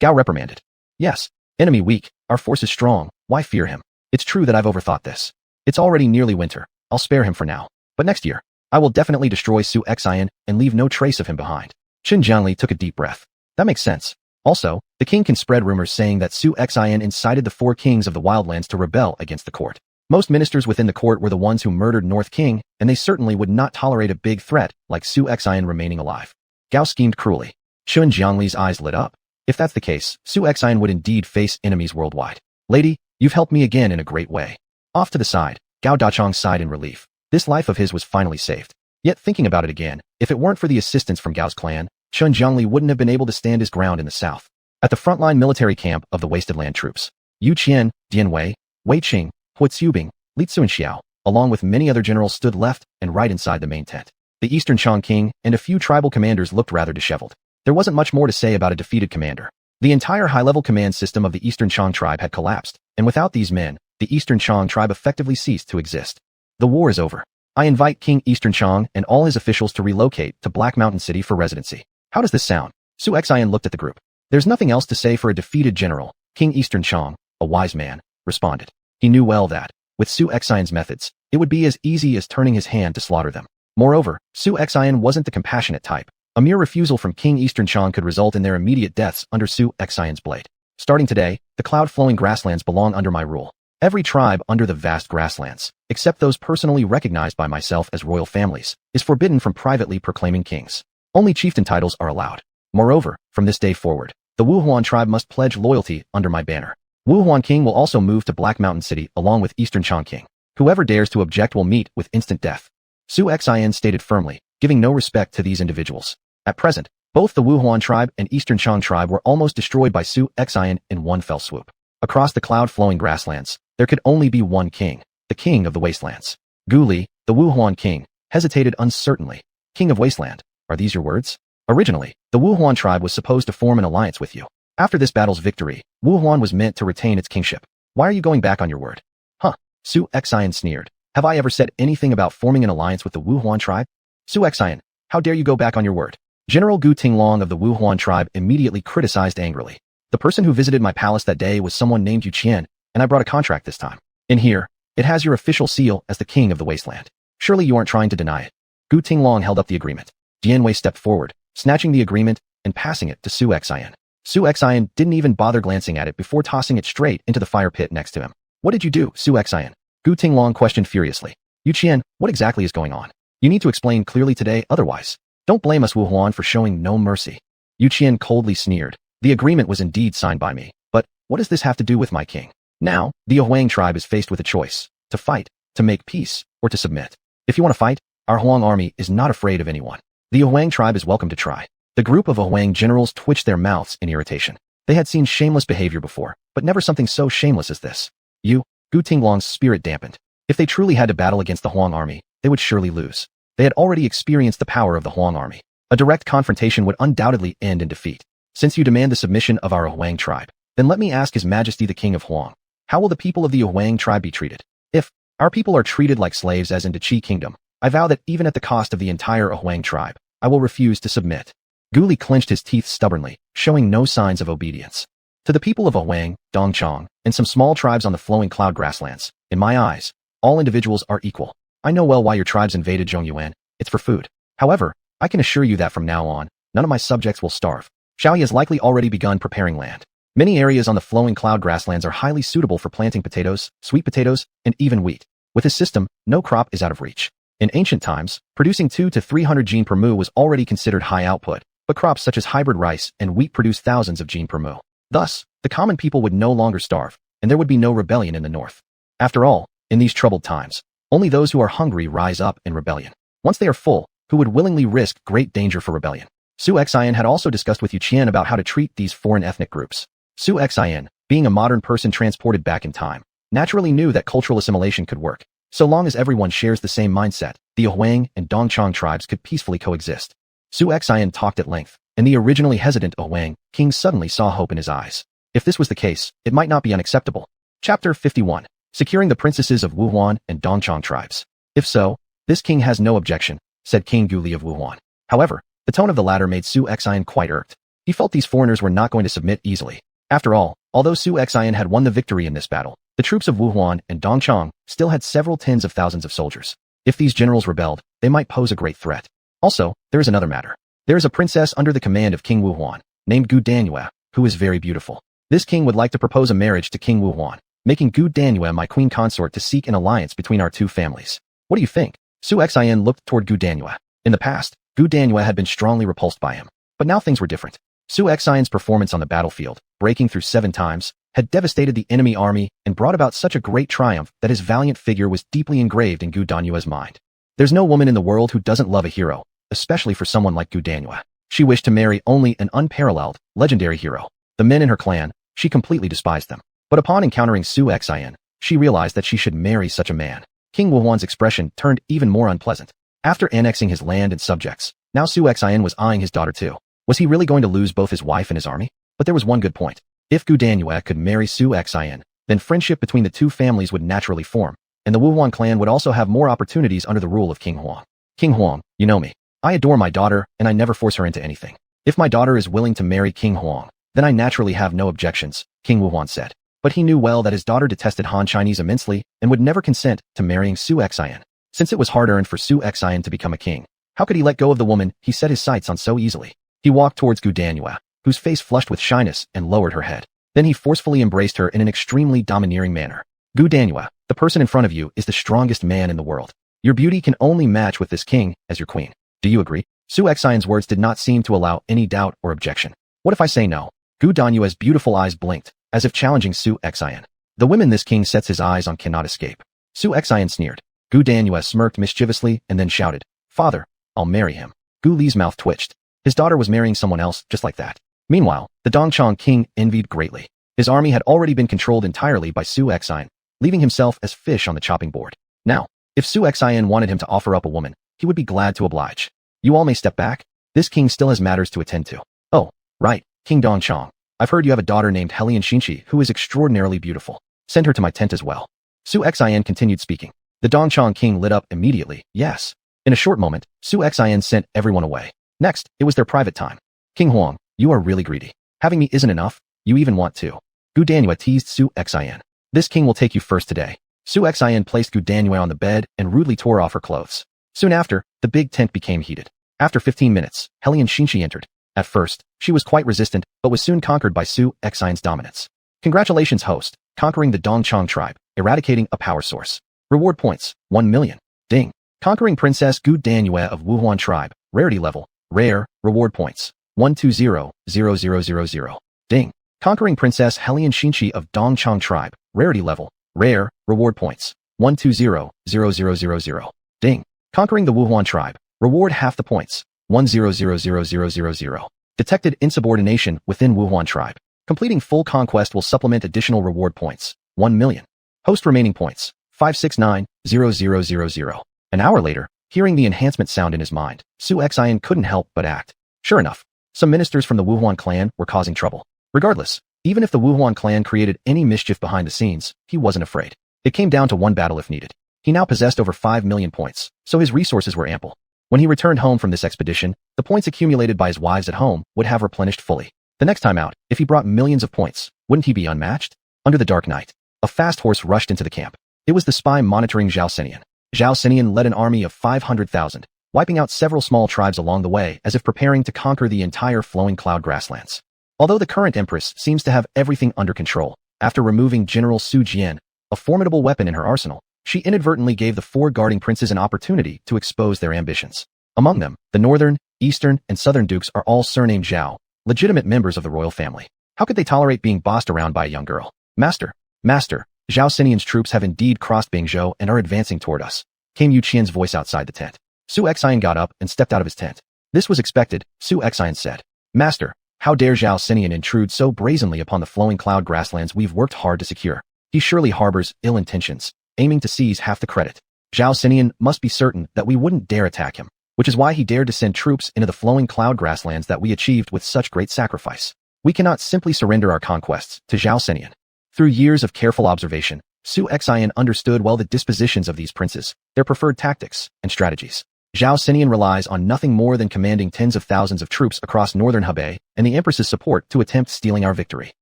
Gao reprimanded. Yes, enemy weak, our force is strong, why fear him? It's true that I've overthought this. It's already nearly winter, I'll spare him for now. But next year, I will definitely destroy Su Xian and leave no trace of him behind. Qin Jiangli took a deep breath. That makes sense. Also, the king can spread rumors saying that xuanhuan incited the 4 kings of the wildlands to rebel against the court. Most ministers within the court were the ones who murdered North King, and they certainly would not tolerate a big threat like xuanhuan remaining alive. Gao schemed cruelly. Xun Jiangli's eyes lit up. If that's the case, xuanhuan would indeed face enemies worldwide. Lady, you've helped me again in a great way. Off to the side, Gao Dachong sighed in relief. This life of his was finally saved. Yet thinking about it again, if it weren't for the assistance from Gao's clan, Xun Jiangli wouldn't have been able to stand his ground in the south. At the frontline military camp of the Wasteland troops, Yu Qian, Dian Wei, Wei Qing, Hu Zubing, Li Tsunxiao, along with many other generals stood left and right inside the main tent. The Eastern Chang King and a few tribal commanders looked rather disheveled. There wasn't much more to say about a defeated commander. The entire high-level command system of the Eastern Chang tribe had collapsed, and without these men, the Eastern Chang tribe effectively ceased to exist. The war is over. I invite King Eastern Chang and all his officials to relocate to Black Mountain City for residency. How does this sound? Xuanhuan looked at the group. There's nothing else to say for a defeated general. King Eastern Chang, a wise man, responded. He knew well that, with Xuanhuan's methods, it would be as easy as turning his hand to slaughter them. Moreover, Xuanhuan wasn't the compassionate type. A mere refusal from King Eastern Chang could result in their immediate deaths under Xuanhuan's blade. Starting today, the cloud-flowing grasslands belong under my rule. Every tribe under the vast grasslands, except those personally recognized by myself as royal families, is forbidden from privately proclaiming kings. Only chieftain titles are allowed. Moreover, from this day forward, the xuanhuan tribe must pledge loyalty under my banner. Xuanhuan King will also move to Black Mountain City along with Eastern Chang King. Whoever dares to object will meet with instant death. Xuanhuan stated firmly, giving no respect to these individuals. At present, both the xuanhuan tribe and Eastern Chang tribe were almost destroyed by Xuanhuan in one fell swoop. Across the cloud-flowing grasslands, there could only be one king, the king of the Wastelands. Gu Li, the xuanhuan king, hesitated uncertainly. King of Wasteland, are these your words? Originally, the xuanhuan tribe was supposed to form an alliance with you. After this battle's victory, xuanhuan was meant to retain its kingship. Why are you going back on your word? Huh? Xuanhuan sneered. Have I ever said anything about forming an alliance with the xuanhuan tribe? Xuanhuan, how dare you go back on your word? General Gu Tinglong of the xuanhuan tribe immediately criticized angrily. The person who visited my palace that day was someone named Yu Qian, and I brought a contract this time. In here, it has your official seal as the king of the wasteland. Surely you aren't trying to deny it. Gu Tinglong held up the agreement. Dian Wei stepped forward, snatching the agreement and passing it to Xuanhuan. Xuanhuan didn't even bother glancing at it before tossing it straight into the fire pit next to him. What did you do, Xuanhuan? Gu Tinglong questioned furiously. Yu Qian, what exactly is going on? You need to explain clearly today, otherwise. Don't blame us xuanhuan for showing no mercy. Yu Qian coldly sneered. The agreement was indeed signed by me, but what does this have to do with my king? Now, the Huang tribe is faced with a choice, to fight, to make peace, or to submit. If you want to fight, our Huang army is not afraid of anyone. The Huang tribe is welcome to try. The group of Huang generals twitched their mouths in irritation. They had seen shameless behavior before, but never something so shameless as this. Gu Tinglong's spirit dampened. If they truly had to battle against the Huang army, they would surely lose. They had already experienced the power of the Huang army. A direct confrontation would undoubtedly end in defeat. Since you demand the submission of our Huang tribe, then let me ask His Majesty the King of Huang. How will the people of the Huang tribe be treated? If our people are treated like slaves as in the Qi kingdom, I vow that even at the cost of the entire Huang tribe, I will refuse to submit. Gu Li clenched his teeth stubbornly, showing no signs of obedience. To the people of Huang, Dongchang, and some small tribes on the flowing cloud grasslands, in my eyes, all individuals are equal. I know well why your tribes invaded Zhongyuan. It's for food. However, I can assure you that from now on, none of my subjects will starve. Shaoyi has likely already begun preparing land. Many areas on the flowing cloud grasslands are highly suitable for planting potatoes, sweet potatoes, and even wheat. With his system, no crop is out of reach. In ancient times, producing 200 to 300 gene per mu was already considered high output, but crops such as hybrid rice and wheat produce thousands of gene per mu. Thus, the common people would no longer starve, and there would be no rebellion in the north. After all, in these troubled times, only those who are hungry rise up in rebellion. Once they are full, who would willingly risk great danger for rebellion? Xuanhuan had also discussed with Yu Qian about how to treat these foreign ethnic groups. Xuanhuan, being a modern person transported back in time, naturally knew that cultural assimilation could work. So long as everyone shares the same mindset, the Huang and Dongchang tribes could peacefully coexist. Xuanhuan talked at length, and the originally hesitant Huang king suddenly saw hope in his eyes. If this was the case, it might not be unacceptable. Chapter 51. Securing the princesses of Xuanhuan and Dongchang tribes. If so, this king has no objection, said King Gu Li of Xuanhuan. However, the tone of the latter made Xuanhuan quite irked. He felt these foreigners were not going to submit easily. After all, although Xuanhuan had won the victory in this battle, the troops of Xuanhuan and Dongchang still had several tens of thousands of soldiers. If these generals rebelled, they might pose a great threat. Also, there is another matter. There is a princess under the command of King Xuanhuan, named Gu Danyue. who is very beautiful. This king would like to propose a marriage to King Xuanhuan, making Gu Danyue my queen consort to seek an alliance between our two families. What do you think? Su Xian looked toward Gu Danyue. In the past, Gu Danyue had been strongly repulsed by him, but now things were different. Su Xian's performance on the battlefield, breaking through 7 times, had devastated the enemy army and brought about such a great triumph that his valiant figure was deeply engraved in Gu Danyue's mind. There's no woman in the world who doesn't love a hero, especially for someone like Gu Danyue. She wished to marry only an unparalleled, legendary hero. The men in her clan, she completely despised them. But upon encountering Su Xian, she realized that she should marry such a man. King Xuanhuan's expression turned even more unpleasant. After annexing his land and subjects, now Su Xian was eyeing his daughter too. Was he really going to lose both his wife and his army? But there was one good point. If Gu Danyue could marry Su Xian, then friendship between the two families would naturally form, and the Xuanhuan clan would also have more opportunities under the rule of King Huang. King Huang, you know me. I adore my daughter, and I never force her into anything. If my daughter is willing to marry King Huang, then I naturally have no objections, King Xuanhuan said. But he knew well that his daughter detested Han Chinese immensely and would never consent to marrying Su Xian. Since it was hard-earned for Su Xian to become a king, how could he let go of the woman he set his sights on so easily? He walked towards Gu Danyue, whose face flushed with shyness, and lowered her head. Then he forcefully embraced her in an extremely domineering manner. Gu Danyue, the person in front of you is the strongest man in the world. Your beauty can only match with this king as your queen. Do you agree? Su Xian's words did not seem to allow any doubt or objection. What if I say no? Gu Danyue's beautiful eyes blinked, as if challenging Su Xian. The women this king sets his eyes on cannot escape. Su Xian sneered. Gu Danyue smirked mischievously and then shouted, "Father, I'll marry him." Gu Li's mouth twitched. His daughter was marrying someone else just like that. Meanwhile, the Dongchang king envied greatly. His army had already been controlled entirely by Su Xian, leaving himself as fish on the chopping board. Now, if Su Xian wanted him to offer up a woman, he would be glad to oblige. You all may step back. This king still has matters to attend to. Oh, right, King Dongchang. I've heard you have a daughter named Helian Xinxi who is extraordinarily beautiful. Send her to my tent as well. Su Xian continued speaking. The Dongchang king lit up immediately. Yes. In a short moment, Su Xian sent everyone away. Next, it was their private time. King Huang, you are really greedy. Having me isn't enough. You even want to. Gu Danyue teased Su Xian. This king will take you first today. Su Xian placed Gu Danyue on the bed and rudely tore off her clothes. Soon after, the big tent became heated. After 15 minutes, Helian Xinxi entered. At first, she was quite resistant, but was soon conquered by Su Xian's dominance. Congratulations, host, conquering the Dongchang tribe, eradicating a power source. Reward points, 1 million. Ding. Conquering Princess Gu Danyue of Xuanhuan tribe, rarity level, rare, reward points, 120,000. Ding. Conquering Princess Helian Xinxi of Dongchang tribe, rarity level, rare, reward points, 120,000. Ding. Conquering the Xuanhuan tribe, reward half the points, 100,000. Detected insubordination within Xuanhuan tribe. Completing full conquest will supplement additional reward points, 1 million. Host remaining points, 569,000. An hour later, hearing the enhancement sound in his mind, Su Xian couldn't help but act. Sure enough, some ministers from the Xuanhuan clan were causing trouble. Regardless, even if the Xuanhuan clan created any mischief behind the scenes, he wasn't afraid. It came down to one battle if needed. He now possessed over 5 million points, so his resources were ample. When he returned home from this expedition, the points accumulated by his wives at home would have replenished fully. The next time out, if he brought millions of points, wouldn't he be unmatched? Under the dark night, a fast horse rushed into the camp. It was the spy monitoring Zhao Sinian. Zhao Sinian led an army of 500,000, wiping out several small tribes along the way as if preparing to conquer the entire flowing cloud grasslands. Although the current Empress seems to have everything under control, after removing General Su Jian, a formidable weapon in her arsenal, she inadvertently gave the 4 guarding princes an opportunity to expose their ambitions. Among them, the northern, eastern, and southern dukes are all surnamed Zhao, legitimate members of the royal family. How could they tolerate being bossed around by a young girl? Master, Zhao Sinian's troops have indeed crossed Bingzhou and are advancing toward us, came Yu Qian's voice outside the tent. Su Xian got up and stepped out of his tent. This was expected, Su Xian said. Master, how dare Zhao Sinian intrude so brazenly upon the flowing cloud grasslands we've worked hard to secure? He surely harbors ill intentions, aiming to seize half the credit. Zhao Sinian must be certain that we wouldn't dare attack him, which is why he dared to send troops into the flowing cloud grasslands that we achieved with such great sacrifice. We cannot simply surrender our conquests to Zhao Sinian. Through years of careful observation, Su Xian understood well the dispositions of these princes, their preferred tactics and strategies. Zhao Sinian relies on nothing more than commanding tens of thousands of troops across northern Hebei and the Empress's support to attempt stealing our victory.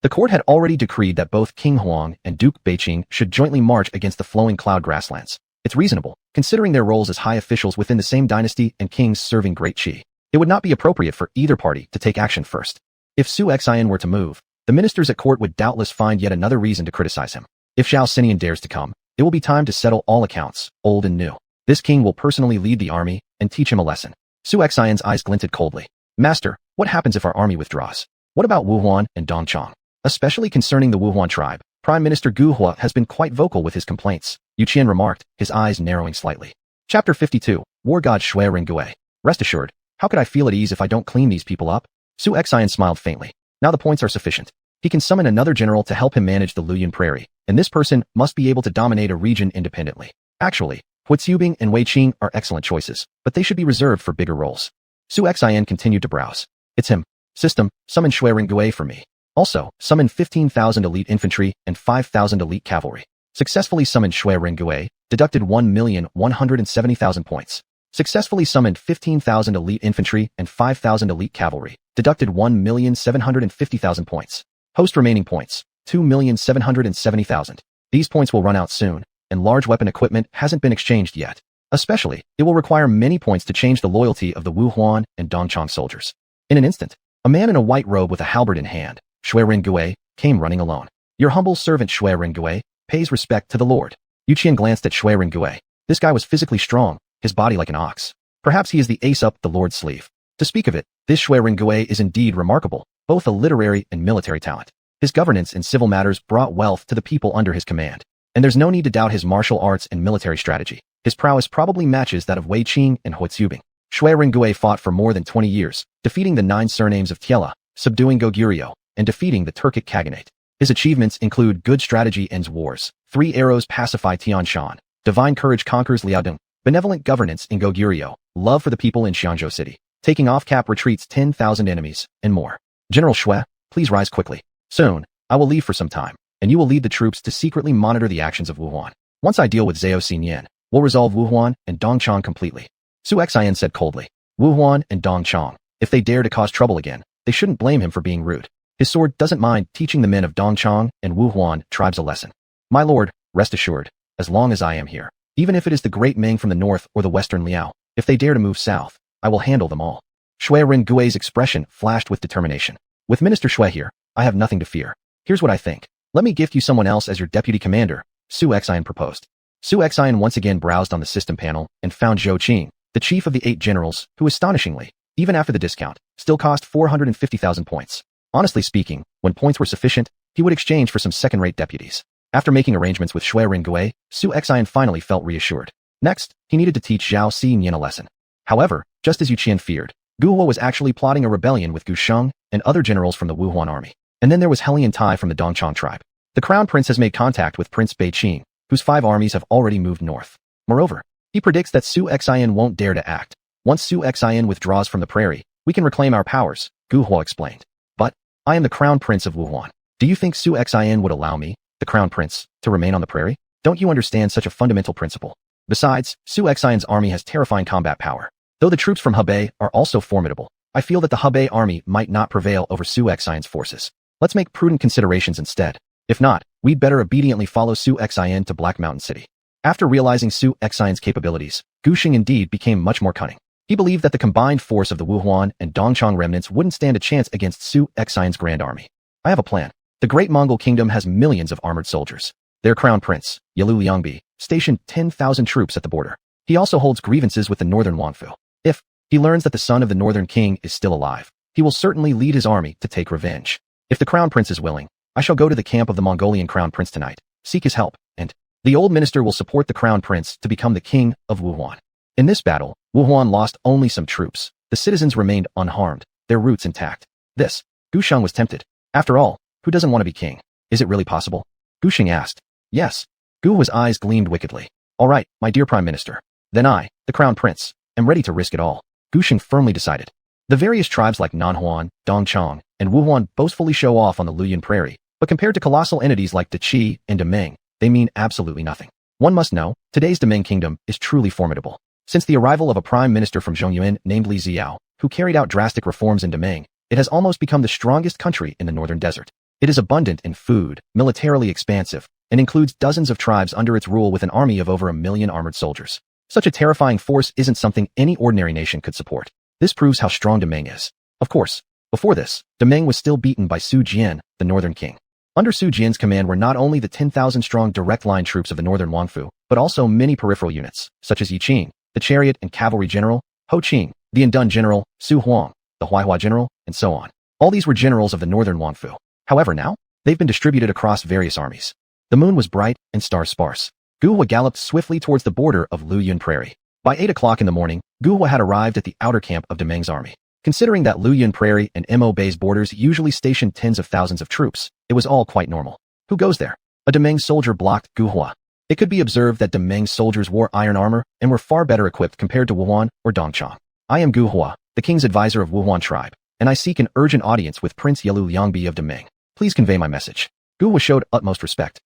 The court had already decreed that both King Huang and Duke Beiqing should jointly march against the flowing cloud grasslands. It's reasonable, considering their roles as high officials within the same dynasty and kings serving Great Qi. It would not be appropriate for either party to take action first. If Su Xian were to move, the ministers at court would doubtless find yet another reason to criticize him. If Zhao Xinian dares to come, it will be time to settle all accounts, old and new. This king will personally lead the army and teach him a lesson. Su Xian's eyes glinted coldly. Master, what happens if our army withdraws? What about Xuanhuan and Dongchang? Especially concerning the Xuanhuan tribe, Prime Minister Gu Hua has been quite vocal with his complaints, Yu Qian remarked, his eyes narrowing slightly. Chapter 52, War God Shui Ringgui. Rest assured, how could I feel at ease if I don't clean these people up? Su Xian smiled faintly. Now the points are sufficient. He can summon another general to help him manage the Luoyuan Prairie, and this person must be able to dominate a region independently. Actually, Hu Zubing and Wei Qing are excellent choices, but they should be reserved for bigger roles. Su Xian continued to browse. It's him. System, summon Shui Ringgui for me. Also, summon 15,000 elite infantry and 5,000 elite cavalry. Successfully summoned Shui Ringgui, deducted 1,170,000 points. Successfully summoned 15,000 elite infantry and 5,000 elite cavalry, deducted 1,750,000 points. Host remaining points, 2,770,000. These points will run out soon, and large weapon equipment hasn't been exchanged yet. Especially, it will require many points to change the loyalty of the Xuanhuan and Dongchang soldiers. In an instant, a man in a white robe with a halberd in hand, Shui Ringgui, came running alone. Your humble servant Shui Ringgui pays respect to the Lord. Yu Qian glanced at Shui Ringgui. This guy was physically strong, his body like an ox. Perhaps he is the ace up the Lord's sleeve. To speak of it, this Shui Ringgui is indeed remarkable, both a literary and military talent. His governance in civil matters brought wealth to the people under his command. And there's no need to doubt his martial arts and military strategy. His prowess probably matches that of Wei Qing and Hu Zubing. Shui Ringgui fought for more than 20 years, defeating the 9 surnames of Tiela, subduing Goguryeo, and defeating the Turkic Khaganate. His achievements include good strategy ends wars, 3 arrows pacify Tian Shan, divine courage conquers Liaodong, benevolent governance in Goguryeo, love for the people in Xianzhou City, taking off-cap retreats 10,000 enemies, and more. General Shui, please rise quickly. Soon, I will leave for some time, and you will lead the troops to secretly monitor the actions of Xuanhuan. Once I deal with Zhao Xinian, we'll resolve Xuanhuan and Dongchang completely. Su Xian said coldly. Xuanhuan and Dongchang, if they dare to cause trouble again, they shouldn't blame him for being rude. His sword doesn't mind teaching the men of Dongchang and Xuanhuan tribes a lesson. My lord, rest assured, as long as I am here, even if it is the great Ming from the north or the western Liao, if they dare to move south, I will handle them all. Shui Ringui's expression flashed with determination. With Minister Shui here, I have nothing to fear. Here's what I think. Let me gift you someone else as your deputy commander, Su Xian proposed. Su Xian once again browsed on the system panel and found Zhou Qing, the chief of the 8 generals, who astonishingly, even after the discount, still cost 450,000 points. Honestly speaking, when points were sufficient, he would exchange for some second-rate deputies. After making arrangements with Shui Ringgui, Su Xian finally felt reassured. Next, he needed to teach Zhao Xinian a lesson. However, just as Yu Qian feared, Gu Hua was actually plotting a rebellion with Gu Sheng and other generals from the Xuanhuan army. And then there was Helian Tai from the Dongchang tribe. The crown prince has made contact with Prince Bei Qing, whose 5 armies have already moved north. Moreover, he predicts that Su Xian won't dare to act. Once Su Xian withdraws from the prairie, we can reclaim our powers, Gu Hua explained. But, I am the crown prince of Xuanhuan. Do you think Su Xian would allow me, the crown prince, to remain on the prairie? Don't you understand such a fundamental principle? Besides, Su Xian's army has terrifying combat power. Though the troops from Hebei are also formidable, I feel that the Hebei army might not prevail over Su Xian's forces. Let's make prudent considerations instead. If not, we'd better obediently follow Su Xian to Black Mountain City. After realizing Su Xian's capabilities, Gu Sheng indeed became much more cunning. He believed that the combined force of the Xuanhuan and Dongchang remnants wouldn't stand a chance against Su Xian's grand army. I have a plan. The Great Mongol Kingdom has millions of armored soldiers. Their crown prince, Yalu Liangbi, stationed 10,000 troops at the border. He also holds grievances with the northern Wanfu. If he learns that the son of the northern king is still alive, he will certainly lead his army to take revenge. If the crown prince is willing, I shall go to the camp of the Mongolian crown prince tonight, seek his help, and the old minister will support the crown prince to become the king of Xuanhuan. In this battle, Xuanhuan lost only some troops. The citizens remained unharmed, their roots intact. This, Gu Sheng was tempted. After all, who doesn't want to be king? Is it really possible? Gu Sheng asked. Yes. Gu Hua's eyes gleamed wickedly. All right, my dear prime minister. Then I, the crown prince, am ready to risk it all. Gu Sheng firmly decided. The various tribes like Nanhuan, Dongchang, and Xuanhuan boastfully show off on the Luoyuan Prairie, but compared to colossal entities like Qi and Ming, they mean absolutely nothing. One must know, today's Ming kingdom is truly formidable. Since the arrival of a prime minister from Zhongyuan named Li Ziao, who carried out drastic reforms in Ming, it has almost become the strongest country in the northern desert. It is abundant in food, militarily expansive, and includes dozens of tribes under its rule with an army of over 1 million armored soldiers. Such a terrifying force isn't something any ordinary nation could support. This proves how strong Ming is. Of course, Before this, Demeng was still beaten by Su Jian, the northern king. Under Su Jian's command were not only the 10,000-strong direct-line troops of the northern Huangfu, but also many peripheral units, such as Yi Qing, the chariot and cavalry general, Ho Qing, the Indun general, Su Huang, the Huaihua general, and so on. All these were generals of the northern Huangfu. However, now, they've been distributed across various armies. The moon was bright and stars sparse. Guhua galloped swiftly towards the border of Luyun Prairie. By 8 o'clock in the morning, Guhua had arrived at the outer camp of Demeng's army. Considering that Luyun Prairie and Mo Bay's borders usually stationed tens of thousands of troops, it was all quite normal. Who goes there? A Demeng soldier blocked Guhua. It could be observed that Demeng's soldiers wore iron armor and were far better equipped compared to Wuhuan or Dongchang. I am Guhua, the king's advisor of Wuhuan tribe, and I seek an urgent audience with Prince Yalu Liangbi of Demeng. Please convey my message. Guhua showed utmost respect.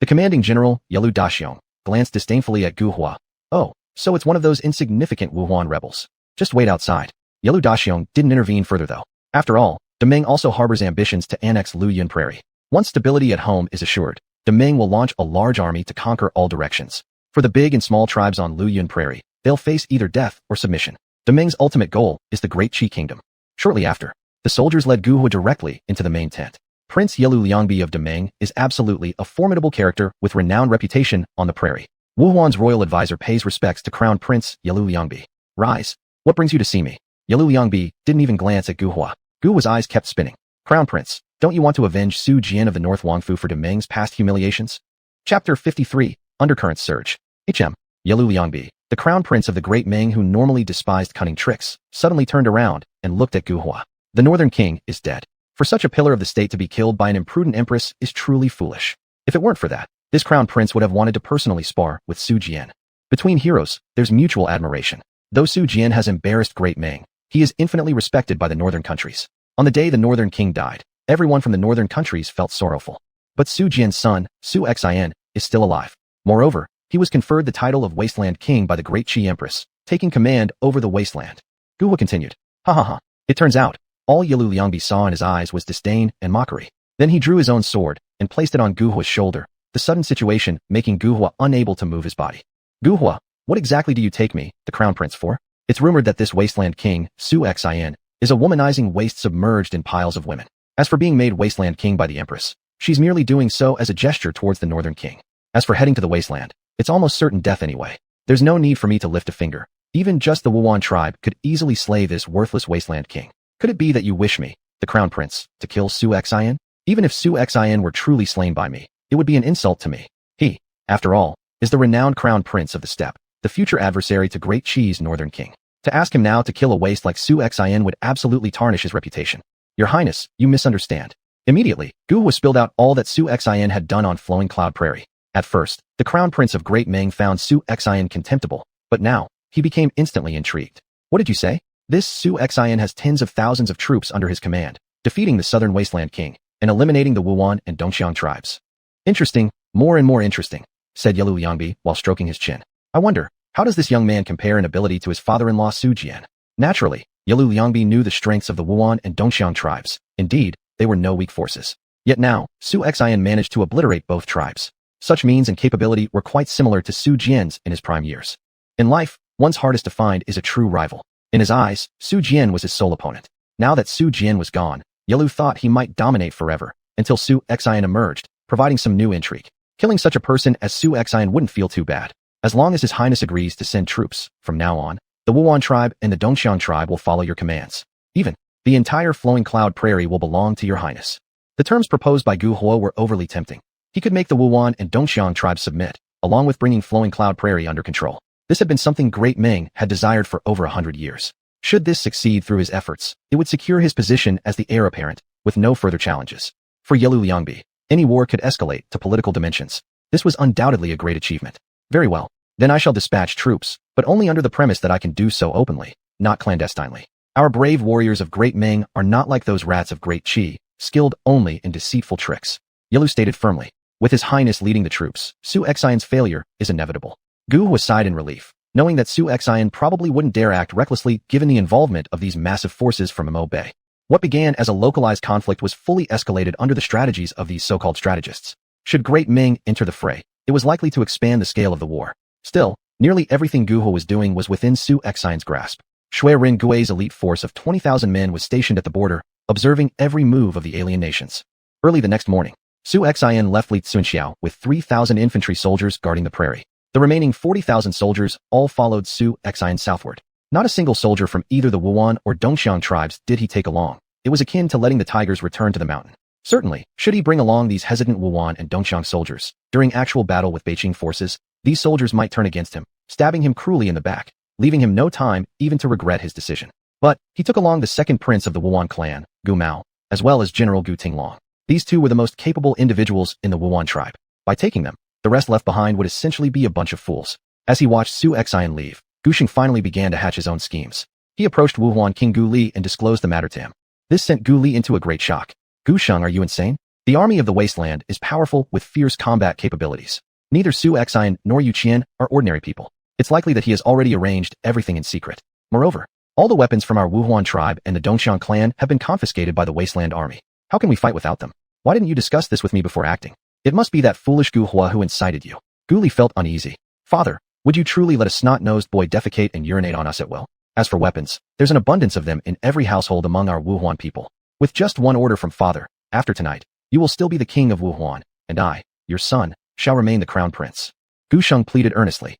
The commanding general, Yalu Daxiong, glanced disdainfully at Guhua. Oh, so it's one of those insignificant Wuhuan rebels. Just wait outside. Yalu Daxiong didn't intervene further though. After all, Demeng also harbors ambitions to annex Luyun Prairie. Once stability at home is assured, Demeng will launch a large army to conquer all directions. For the big and small tribes on Luyun Prairie, they'll face either death or submission. Demeng's ultimate goal is the Great Qi Kingdom. Shortly after, the soldiers led Guhua directly into the main tent. Prince Yalu Liangbi of Demeng is absolutely a formidable character with renowned reputation on the prairie. Wuhuan's royal advisor pays respects to Crown Prince Yalu Liangbi. Rise. What brings you to see me? Yalu Liangbi didn't even glance at Guhua. Guhua's eyes kept spinning. Crown Prince, don't you want to avenge Su Jian of the North Huangfu for Demeng's past humiliations? Chapter 53, Undercurrents Surge. Yalu Liangbi, the Crown Prince of the Great Ming who normally despised cunning tricks, suddenly turned around and looked at Guhua. The Northern King is dead. For such a pillar of the state to be killed by an imprudent empress is truly foolish. If it weren't for that, this crown prince would have wanted to personally spar with Su Jian. Between heroes, there's mutual admiration. Though Su Jian has embarrassed Great Ming, he is infinitely respected by the northern countries. On the day the northern king died, everyone from the northern countries felt sorrowful. But Su Jian's son, Su Xuanhuan, is still alive. Moreover, he was conferred the title of Wasteland King by the Great Qi Empress, taking command over the Wasteland. Guhua continued. Ha ha ha. It turns out, all Yalu Liangbi saw in his eyes was disdain and mockery. Then he drew his own sword and placed it on Guhua's shoulder, the sudden situation making Guhua unable to move his body. Guhua, what exactly do you take me, the crown prince, for? It's rumored that this wasteland king, Su Xuanhuan, is a womanizing waste submerged in piles of women. As for being made wasteland king by the empress, she's merely doing so as a gesture towards the northern king. As for heading to the wasteland, it's almost certain death anyway. There's no need for me to lift a finger. Even just the Wuhuan tribe could easily slay this worthless wasteland king. Could it be that you wish me, the crown prince, to kill Su Xuanhuan? Even if Su Xuanhuan were truly slain by me, it would be an insult to me. He, after all, is the renowned crown prince of the steppe, the future adversary to Great Qi's northern king. To ask him now to kill a waste like Su Xuanhuan would absolutely tarnish his reputation. Your Highness, you misunderstand. Immediately, Guhua spilled out all that Su Xuanhuan had done on Flowing Cloud Prairie. At first, the crown prince of Great Ming found Su Xuanhuan contemptible, but now, he became instantly intrigued. What did you say? This Su Xuanhuan has tens of thousands of troops under his command, defeating the southern wasteland king, and eliminating the Wuhuan and Dongxiang tribes. Interesting, more and more interesting, said Yalu Liangbi while stroking his chin. I wonder, how does this young man compare in ability to his father-in-law Su Jian? Naturally, Yalu Liangbi knew the strengths of the Wuhuan and Dongxiang tribes. Indeed, they were no weak forces. Yet now, Su Xuanhuan managed to obliterate both tribes. Such means and capability were quite similar to Su Jian's in his prime years. In life, one's hardest to find is a true rival. In his eyes, Su Jian was his sole opponent. Now that Su Jian was gone, Yalu thought he might dominate forever, until Su Xuanhuan emerged, providing some new intrigue. Killing such a person as Su Xuanhuan wouldn't feel too bad. As long as His Highness agrees to send troops, from now on, the Wuhuan tribe and the Dongxiang tribe will follow your commands. Even, the entire Flowing Cloud Prairie will belong to your Highness. The terms proposed by Guhua were overly tempting. He could make the Wuhuan and Dongxiang tribes submit, along with bringing Flowing Cloud Prairie under control. This had been something Great Ming had desired for over 100 years. Should this succeed through his efforts, it would secure his position as the heir apparent, with no further challenges. For Yalu Liangbi, any war could escalate to political dimensions. This was undoubtedly a great achievement. Very well, then I shall dispatch troops, but only under the premise that I can do so openly, not clandestinely. Our brave warriors of Great Ming are not like those rats of Great Qi, skilled only in deceitful tricks. Yalu stated firmly. With His Highness leading the troops, Su Xuanhuan's failure is inevitable. Guhua sighed in relief, knowing that Su Xuanhuan probably wouldn't dare act recklessly given the involvement of these massive forces from Mo Bay. What began as a localized conflict was fully escalated under the strategies of these so-called strategists. Should Great Ming enter the fray, it was likely to expand the scale of the war. Still, nearly everything Guhua was doing was within Su Xuanhuan's grasp. Shui Rin Gui's elite force of 20,000 men was stationed at the border, observing every move of the alien nations. Early the next morning, Su Xian left Li Tsunxiao with 3,000 infantry soldiers guarding the prairie. The remaining 40,000 soldiers all followed Su Xian southward. Not a single soldier from either the Wuhuan or Dongxiang tribes did he take along. It was akin to letting the tigers return to the mountain. Certainly, should he bring along these hesitant Wuhuan and Dongxiang soldiers, during actual battle with Beijing forces, these soldiers might turn against him, stabbing him cruelly in the back, leaving him no time even to regret his decision. But he took along the second prince of the Wuhuan clan, Gu Mao, as well as General Gu Tinglong. These two were the most capable individuals in the Wuhuan tribe. By taking them, the rest left behind would essentially be a bunch of fools. As he watched Su Xian leave, Gu Sheng finally began to hatch his own schemes. He approached Wuhuan King Gu Li and disclosed the matter to him. This sent Gu Li into a great shock. Gu Sheng, are you insane? The army of the Wasteland is powerful with fierce combat capabilities. Neither Su Xian nor Yu Qian are ordinary people. It's likely that he has already arranged everything in secret. Moreover, all the weapons from our Wuhuan tribe and the Dongxiang clan have been confiscated by the Wasteland army. How can we fight without them? Why didn't you discuss this with me before acting? It must be that foolish Gu Hua who incited you. Gu Li felt uneasy. Father, would you truly let a snot-nosed boy defecate and urinate on us at will? As for weapons, there's an abundance of them in every household among our Wuhuan people. With just one order from father, after tonight, you will still be the king of Wuhuan, and I, your son, shall remain the crown prince. Gu Sheng pleaded earnestly.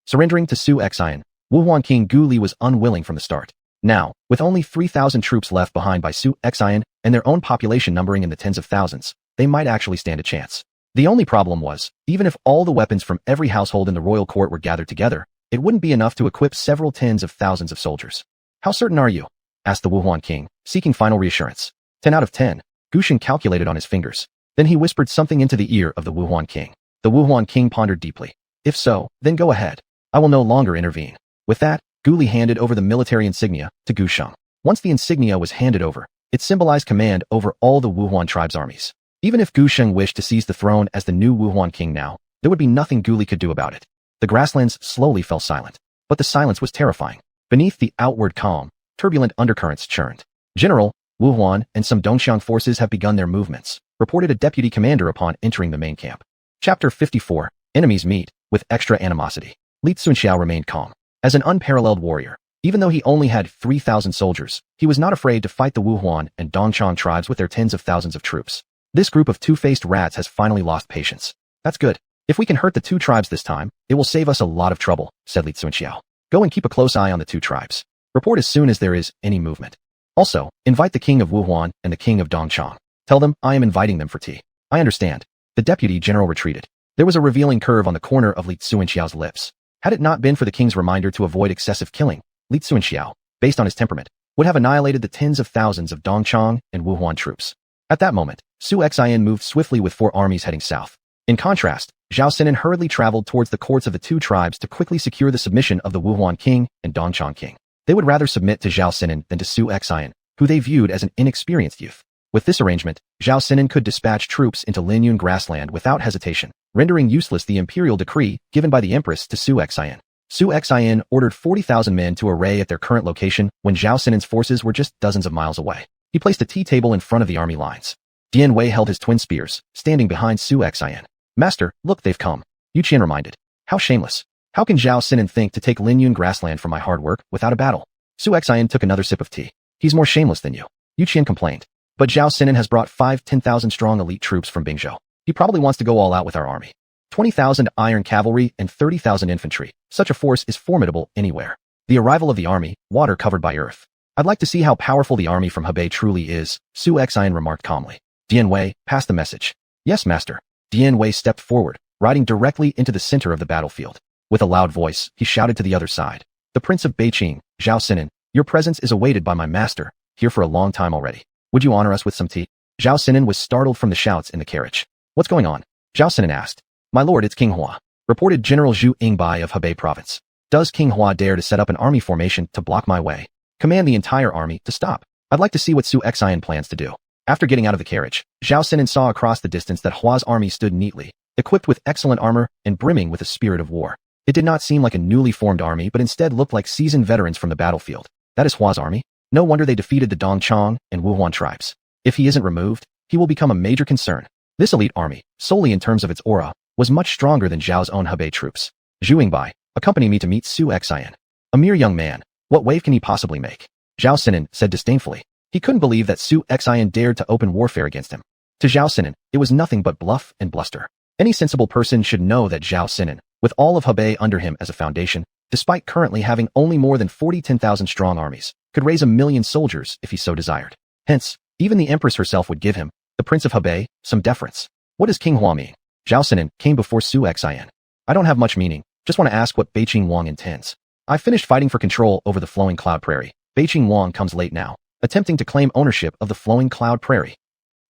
Surrendering to Su Xian, Wuhuan King Gu Li was unwilling from the start. Now, with only 3,000 troops left behind by Su Xian and their own population numbering in the tens of thousands, they might actually stand a chance. The only problem was, even if all the weapons from every household in the royal court were gathered together, it wouldn't be enough to equip several tens of thousands of soldiers. How certain are you? Asked the Wuhuan King, seeking final reassurance. 10 out of 10, Gu Sheng calculated on his fingers. Then he whispered something into the ear of the Wuhuan King. The Wuhuan King pondered deeply. If so, then go ahead. I will no longer intervene. With that, Gu Li handed over the military insignia to Gu Sheng. Once the insignia was handed over, it symbolized command over all the Wuhuan tribe's armies. Even if Gu Sheng wished to seize the throne as the new Wuhuan king now, there would be nothing Gu Li could do about it. The grasslands slowly fell silent. But the silence was terrifying. Beneath the outward calm, turbulent undercurrents churned. General, Wuhuan, and some Dongxiang forces have begun their movements, reported a deputy commander upon entering the main camp. Chapter 54, Enemies Meet, with extra animosity. Li Tsunxiao remained calm. As an unparalleled warrior, even though he only had 3,000 soldiers, he was not afraid to fight the Wuhuan and Dongxiang tribes with their tens of thousands of troops. This group of two-faced rats has finally lost patience. That's good. If we can hurt the two tribes this time, it will save us a lot of trouble, said Li Tsunxiao. Go and keep a close eye on the two tribes. Report as soon as there is any movement. Also, invite the king of Wuhuan and the king of Dongxiang. Tell them I am inviting them for tea. I understand. The deputy general retreated. There was a revealing curve on the corner of Li Tsunxiao's lips. Had it not been for the king's reminder to avoid excessive killing, Li Tsunxiao, based on his temperament, would have annihilated the tens of thousands of Dongxiang and Wuhuan troops. At that moment, Su Xian moved swiftly with 4 armies heading south. In contrast, Zhao Sinan hurriedly traveled towards the courts of the two tribes to quickly secure the submission of the Wuhuan king and Dongxiang king. They would rather submit to Zhao Sinan than to Su Xian, who they viewed as an inexperienced youth. With this arrangement, Zhao Sinan could dispatch troops into Linyun grassland without hesitation, rendering useless the imperial decree given by the Empress to Su Xian. Su Xian ordered 40,000 men to array at their current location when Zhao Sinan's forces were just dozens of miles away. He placed a tea table in front of the army lines. Dian Wei held his twin spears, standing behind Su Xian. Master, look, they've come. Yu Qian reminded. How shameless. How can Zhao Sinan think to take Linyun grassland from my hard work without a battle? Su Xian took another sip of tea. He's more shameless than you. Yu Qian complained. But Zhao Sinan has brought 10,000 strong elite troops from Bingzhou. He probably wants to go all out with our army. 20,000 iron cavalry and 30,000 infantry. Such a force is formidable anywhere. The arrival of the army, water covered by earth. I'd like to see how powerful the army from Hebei truly is, Su Xian remarked calmly. Dian Wei, pass the message. Yes, master. Dian Wei stepped forward, riding directly into the center of the battlefield. With a loud voice, he shouted to the other side. The Prince of Beijing, Zhao Sinan, your presence is awaited by my master, here for a long time already. Would you honor us with some tea? Zhao Sinan was startled from the shouts in the carriage. What's going on? Zhao Sinan asked. My lord, it's King Hua, reported General Zhu Yingbai of Hebei province. Does King Hua dare to set up an army formation to block my way? Command the entire army to stop. I'd like to see what Su Xian plans to do. After getting out of the carriage, Zhao Sinan saw across the distance that Hua's army stood neatly, equipped with excellent armor and brimming with a spirit of war. It did not seem like a newly formed army but instead looked like seasoned veterans from the battlefield. That is Hua's army? No wonder they defeated the Dongqiang and Wuhuan tribes. If he isn't removed, he will become a major concern. This elite army, solely in terms of its aura, was much stronger than Zhao's own Hebei troops. Zhu Yingbai, accompany me to meet Su Xian. A mere young man, What wave can he possibly make? Zhao Sinan said disdainfully. He couldn't believe that Su Xian dared to open warfare against him. To Zhao Sinan, it was nothing but bluff and bluster. Any sensible person should know that Zhao Sinan, with all of Hebei under him as a foundation, despite currently having only more than 10,000 strong armies, could raise 1,000,000 soldiers if he so desired. Hence, even the Empress herself would give him, the Prince of Hebei, some deference. What does King Hua mean? Zhao Sinan came before Su Xian. I don't have much meaning, just want to ask what Beiqing Wang intends. I finished fighting for control over the Flowing Cloud Prairie. Beiqing Wang comes late now, attempting to claim ownership of the Flowing Cloud Prairie.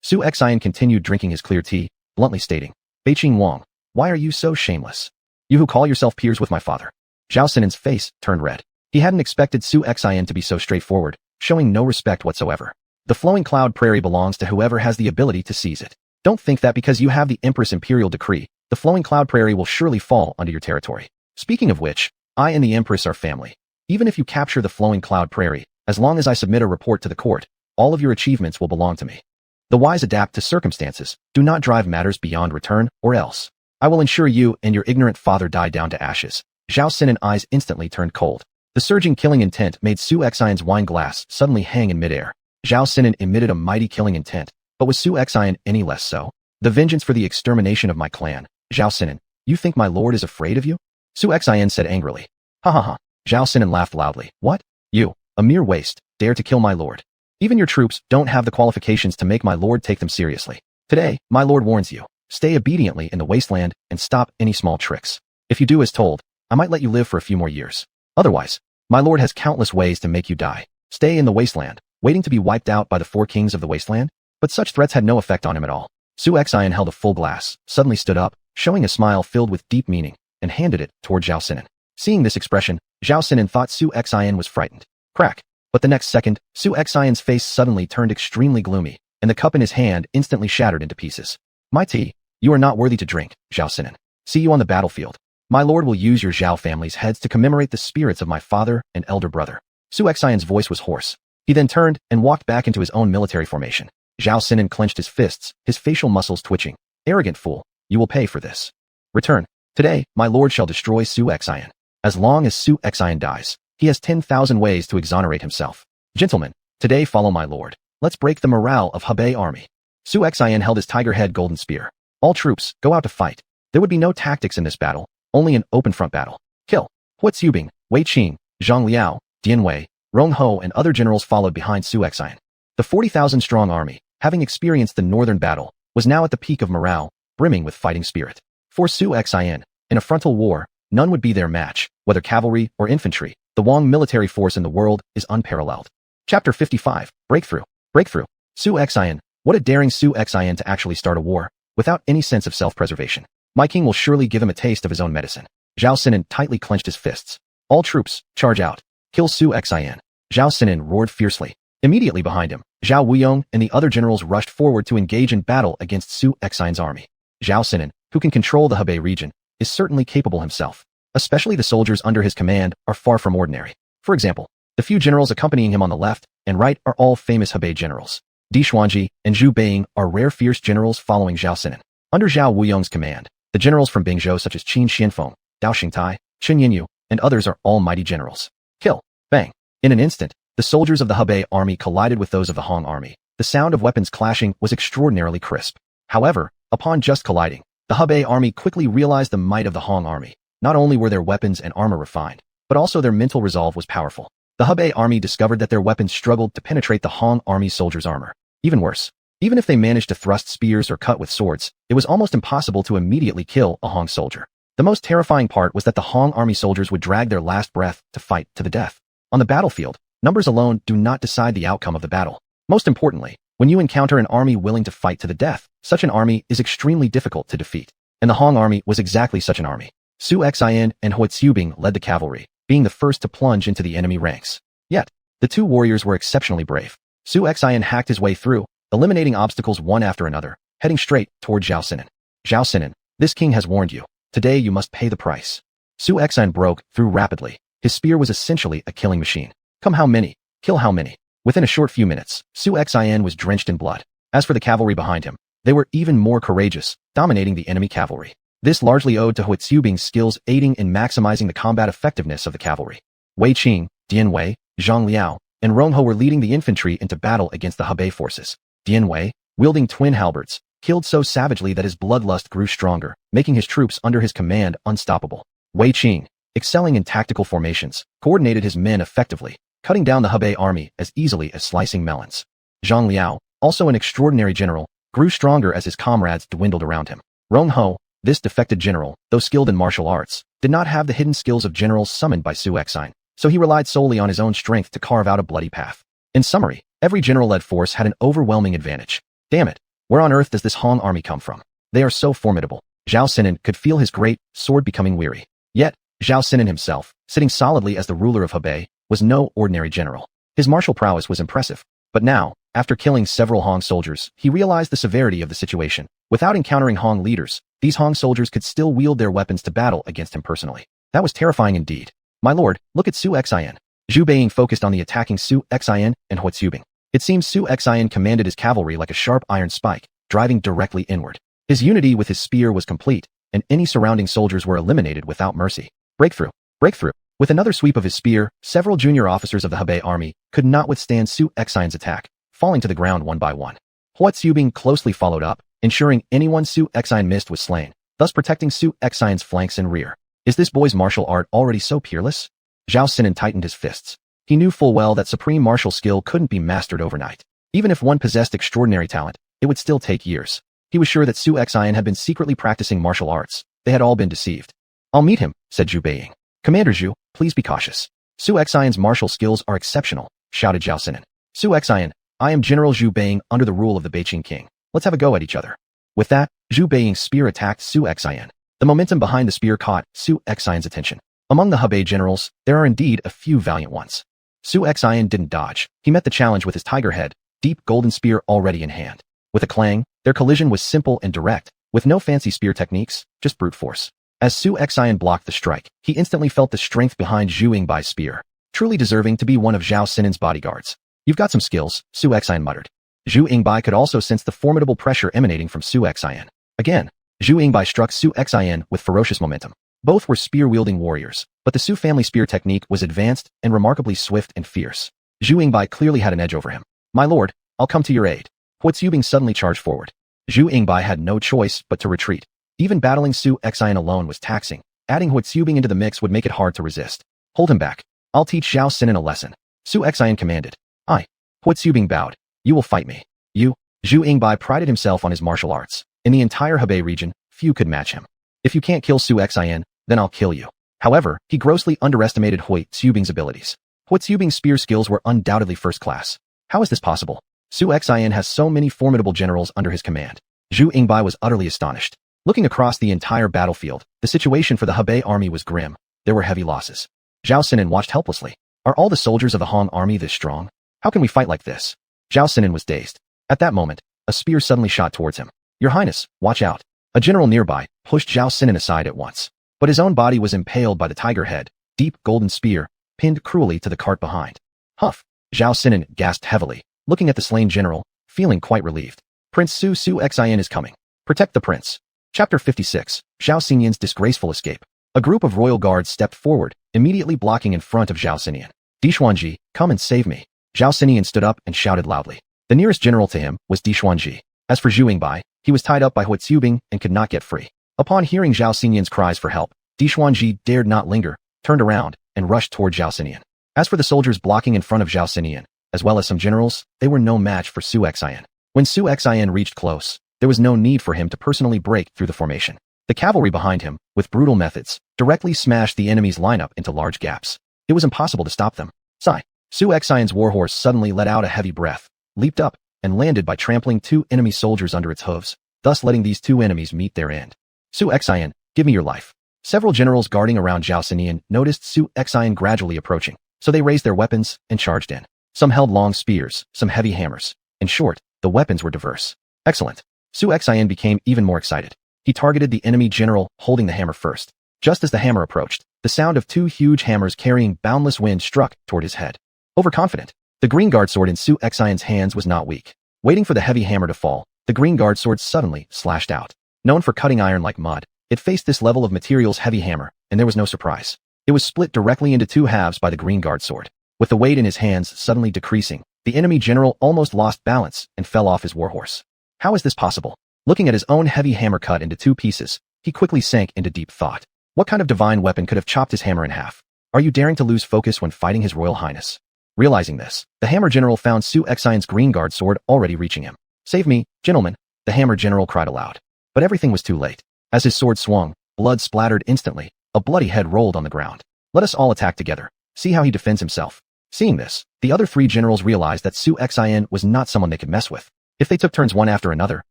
Su Xian continued drinking his clear tea, bluntly stating, Beiqing Wang, why are you so shameless? You who call yourself peers with my father. Zhao Sinan's face turned red. He hadn't expected Su Xian to be so straightforward, showing no respect whatsoever. The Flowing Cloud Prairie belongs to whoever has the ability to seize it. Don't think that because you have the Empress Imperial Decree, the Flowing Cloud Prairie will surely fall under your territory. Speaking of which, I and the Empress are family. Even if you capture the Flowing Cloud Prairie, as long as I submit a report to the court, all of your achievements will belong to me. The wise adapt to circumstances, do not drive matters beyond return, or else I will ensure you and your ignorant father die down to ashes. Zhao Sinan's eyes instantly turned cold. The surging killing intent made Su Xian's wine glass suddenly hang in midair. Zhao Sinan emitted a mighty killing intent, but was Su Xian any less so? The vengeance for the extermination of my clan. Zhao Sinan, you think my lord is afraid of you? Su Xian said angrily. Ha ha ha. Zhao Sinan laughed loudly. What? You, a mere waste, dare to kill my lord. Even your troops don't have the qualifications to make my lord take them seriously. Today, my lord warns you. Stay obediently in the Wasteland and stop any small tricks. If you do as told, I might let you live for a few more years. Otherwise, my lord has countless ways to make you die. Stay in the Wasteland, waiting to be wiped out by the 4 kings of the Wasteland? But such threats had no effect on him at all. Su Xian held a full glass, suddenly stood up, showing a smile filled with deep meaning, and handed it toward Zhao Sinan. Seeing this expression, Zhao Sinan thought Su Xian was frightened. Crack. But the next second, Su Xian's face suddenly turned extremely gloomy, and the cup in his hand instantly shattered into pieces. My tea, you are not worthy to drink, Zhao Sinan. See you on the battlefield. My lord will use your Zhao family's heads to commemorate the spirits of my father and elder brother. Su Xian's voice was hoarse. He then turned and walked back into his own military formation. Zhao Sinan clenched his fists, his facial muscles twitching. Arrogant fool, you will pay for this. Return. Today, my lord shall destroy Su Xian. As long as Su Xian dies, he has 10,000 ways to exonerate himself. Gentlemen, today follow my lord. Let's break the morale of Hebei army. Su Xian held his tiger head golden spear. All troops, go out to fight. There would be no tactics in this battle, only an open front battle. Kill. Hua Tsubing, Wei Qing, Zhang Liao, Dian Wei, Rong Ho and other generals followed behind Su Xian. The 40,000-strong army, having experienced the northern battle, was now at the peak of morale, brimming with fighting spirit. For Su Xian, in a frontal war, none would be their match, whether cavalry or infantry. The Wang military force in the world is unparalleled. Chapter 55, Breakthrough. Breakthrough. Su Xian, what a daring Su Xian to actually start a war, without any sense of self-preservation. My king will surely give him a taste of his own medicine. Zhao Sinan tightly clenched his fists. All troops, charge out. Kill Su Xian. Zhao Sinan roared fiercely. Immediately behind him, Zhao Wuyong and the other generals rushed forward to engage in battle against Su Xian's army. Zhao Sinan, who can control the Hebei region, is certainly capable himself. Especially the soldiers under his command are far from ordinary. For example, the few generals accompanying him on the left and right are all famous Hebei generals. Di Xuanji and Zhu Beiying are rare fierce generals following Zhao Sinan. Under Zhao Wuyong's command, the generals from Bingzhou such as Qin Xianfeng, Dao Xingtai, Chen Yinyu, and others are all mighty generals. Kill. Bang. In an instant, the soldiers of the Hebei army collided with those of the Han army. The sound of weapons clashing was extraordinarily crisp. However, upon just colliding, the Hebei army quickly realized the might of the Han army. Not only were their weapons and armor refined, but also their mental resolve was powerful. The Hebei army discovered that their weapons struggled to penetrate the Han army soldiers' armor. Even worse, even if they managed to thrust spears or cut with swords, it was almost impossible to immediately kill a Han soldier. The most terrifying part was that the Han army soldiers would drag their last breath to fight to the death. On the battlefield, numbers alone do not decide the outcome of the battle. Most importantly, when you encounter an army willing to fight to the death, such an army is extremely difficult to defeat. And the Han army was exactly such an army. Su Xian and Hua Tsubing led the cavalry, being the first to plunge into the enemy ranks. Yet, the two warriors were exceptionally brave. Su Xian hacked his way through, eliminating obstacles one after another, heading straight toward Zhao Sinan. Zhao Sinan, this king has warned you. Today you must pay the price. Su Xian broke through rapidly. His spear was essentially a killing machine. Come how many, kill how many. Within a short few minutes, Su Xian was drenched in blood. As for the cavalry behind him, they were even more courageous, dominating the enemy cavalry. This largely owed to Hua Tsubing's skills aiding in maximizing the combat effectiveness of the cavalry. Wei Qing, Dian Wei, Zhang Liao, and Rong Ho were leading the infantry into battle against the Hebei forces. Dian Wei, wielding twin halberds, killed so savagely that his bloodlust grew stronger, making his troops under his command unstoppable. Wei Qing, excelling in tactical formations, coordinated his men effectively, cutting down the Hebei army as easily as slicing melons. Zhang Liao, also an extraordinary general, grew stronger as his comrades dwindled around him. Rong Ho, this defected general, though skilled in martial arts, did not have the hidden skills of generals summoned by Su Xuanhuan, so he relied solely on his own strength to carve out a bloody path. In summary, every general-led force had an overwhelming advantage. Damn it, where on earth does this Hong army come from? They are so formidable. Zhao Sinan could feel his great sword becoming weary. Yet, Zhao Sinan himself, sitting solidly as the ruler of Hebei, was no ordinary general. His martial prowess was impressive. But now, after killing several Hong soldiers, he realized the severity of the situation. Without encountering Hong leaders, these Hong soldiers could still wield their weapons to battle against him personally. That was terrifying indeed. My lord, look at Su Xuanhuan. Zhu Beiying focused on the attacking Su Xuanhuan and Huatsubing. It seems Su Xuanhuan commanded his cavalry like a sharp iron spike, driving directly inward. His unity with his spear was complete, and any surrounding soldiers were eliminated without mercy. Breakthrough! Breakthrough! With another sweep of his spear, several junior officers of the Hebei army could not withstand Su Xuanhuan's attack, falling to the ground one by one. Huatsubing closely followed up, ensuring anyone Su Xuanhuan missed was slain, thus protecting Su Xuanhuan's flanks and rear. Is this boy's martial art already so peerless? Zhao Sinan tightened his fists. He knew full well that supreme martial skill couldn't be mastered overnight. Even if one possessed extraordinary talent, it would still take years. He was sure that Su Xuanhuan had been secretly practicing martial arts. They had all been deceived. I'll meet him, said Zhu Beiying. Commander Zhu, please be cautious. Su Xuanhuan's martial skills are exceptional, shouted Zhao Sinan. Su Xuanhuan, I am General Zhu Beiying under the rule of the Beijing king. Let's have a go at each other. With that, Zhu Beiying's spear attacked Su Xuanhuan. The momentum behind the spear caught Su Xuanhuan's attention. Among the Hebei generals, there are indeed a few valiant ones. Su Xuanhuan didn't dodge. He met the challenge with his tiger head, deep golden spear already in hand. With a clang, their collision was simple and direct, with no fancy spear techniques, just brute force. As Su Xuanhuan blocked the strike, he instantly felt the strength behind Zhu Yingbai's spear, truly deserving to be one of Zhao Sinan's bodyguards. You've got some skills, Su Xuanhuan muttered. Zhu Yingbai could also sense the formidable pressure emanating from Su Xuanhuan. Again, Zhu Yingbai struck Su Xuanhuan with ferocious momentum. Both were spear-wielding warriors, but the Su family spear technique was advanced and remarkably swift and fierce. Zhu Yingbai clearly had an edge over him. My lord, I'll come to your aid. Huatsubing suddenly charged forward. Zhu Yingbai had no choice but to retreat. Even battling Su Xuanhuan alone was taxing. Adding Huatsubing into the mix would make it hard to resist. Hold him back. I'll teach Zhao Sinan a lesson. Su Xuanhuan commanded. Aye. Huatsubing bowed. You will fight me. You. Zhu Yingbai prided himself on his martial arts. In the entire Hebei region, few could match him. If you can't kill Su Xuanhuan, then I'll kill you. However, he grossly underestimated Huatsubing's abilities. Huatsubing's spear skills were undoubtedly first class. How is this possible? Su Xuanhuan has so many formidable generals under his command. Zhu Yingbai was utterly astonished. Looking across the entire battlefield, the situation for the Hebei army was grim. There were heavy losses. Zhao Sinan watched helplessly. Are all the soldiers of the Hong army this strong? How can we fight like this? Zhao Sinan was dazed. At that moment, a spear suddenly shot towards him. Your Highness, watch out. A general nearby pushed Zhao Sinan aside at once. But his own body was impaled by the tiger head, deep golden spear, pinned cruelly to the cart behind. Huff! Zhao Sinan gasped heavily, looking at the slain general, feeling quite relieved. Prince Su Xuanhuan is coming. Protect the prince. Chapter 56, Zhao Xinyan's disgraceful escape. A group of royal guards stepped forward, immediately blocking in front of Zhao Xinyan. Dixuanji, come and save me. Zhao Xinyan stood up and shouted loudly. The nearest general to him was Dixuanji. As for Zhu Yingbai, he was tied up by Huatsubing and could not get free. Upon hearing Zhao Xinyan's cries for help, Dixuanji dared not linger, turned around, and rushed toward Zhao Xinyan. As for the soldiers blocking in front of Zhao Xinyan, as well as some generals, they were no match for Su Xuanhuan. When Su Xuanhuan reached close, there was no need for him to personally break through the formation. The cavalry behind him, with brutal methods, directly smashed the enemy's lineup into large gaps. It was impossible to stop them. Sigh. Su Xuanhuan's warhorse suddenly let out a heavy breath, leaped up, and landed by trampling two enemy soldiers under its hooves, thus letting these two enemies meet their end. Su Xuanhuan, give me your life. Several generals guarding around Zhao Xinyan noticed Su Xuanhuan gradually approaching, so they raised their weapons and charged in. Some held long spears, some heavy hammers. In short, the weapons were diverse. Excellent. Su Xuanhuan became even more excited. He targeted the enemy general, holding the hammer first. Just as the hammer approached, the sound of two huge hammers carrying boundless wind struck toward his head. Overconfident, the green guard sword in Su Xuanhuan's hands was not weak. Waiting for the heavy hammer to fall, the green guard sword suddenly slashed out. Known for cutting iron like mud, it faced this level of material's heavy hammer, and there was no surprise. It was split directly into two halves by the green guard sword. With the weight in his hands suddenly decreasing, the enemy general almost lost balance and fell off his warhorse. How is this possible? Looking at his own heavy hammer cut into two pieces, he quickly sank into deep thought. What kind of divine weapon could have chopped his hammer in half? Are you daring to lose focus when fighting His Royal Highness? Realizing this, the hammer general found Su Xuanhuan's green guard sword already reaching him. Save me, gentlemen, the hammer general cried aloud. But everything was too late. As his sword swung, blood splattered instantly, a bloody head rolled on the ground. Let us all attack together. See how he defends himself. Seeing this, the other three generals realized that Su Xuanhuan was not someone they could mess with. If they took turns one after another,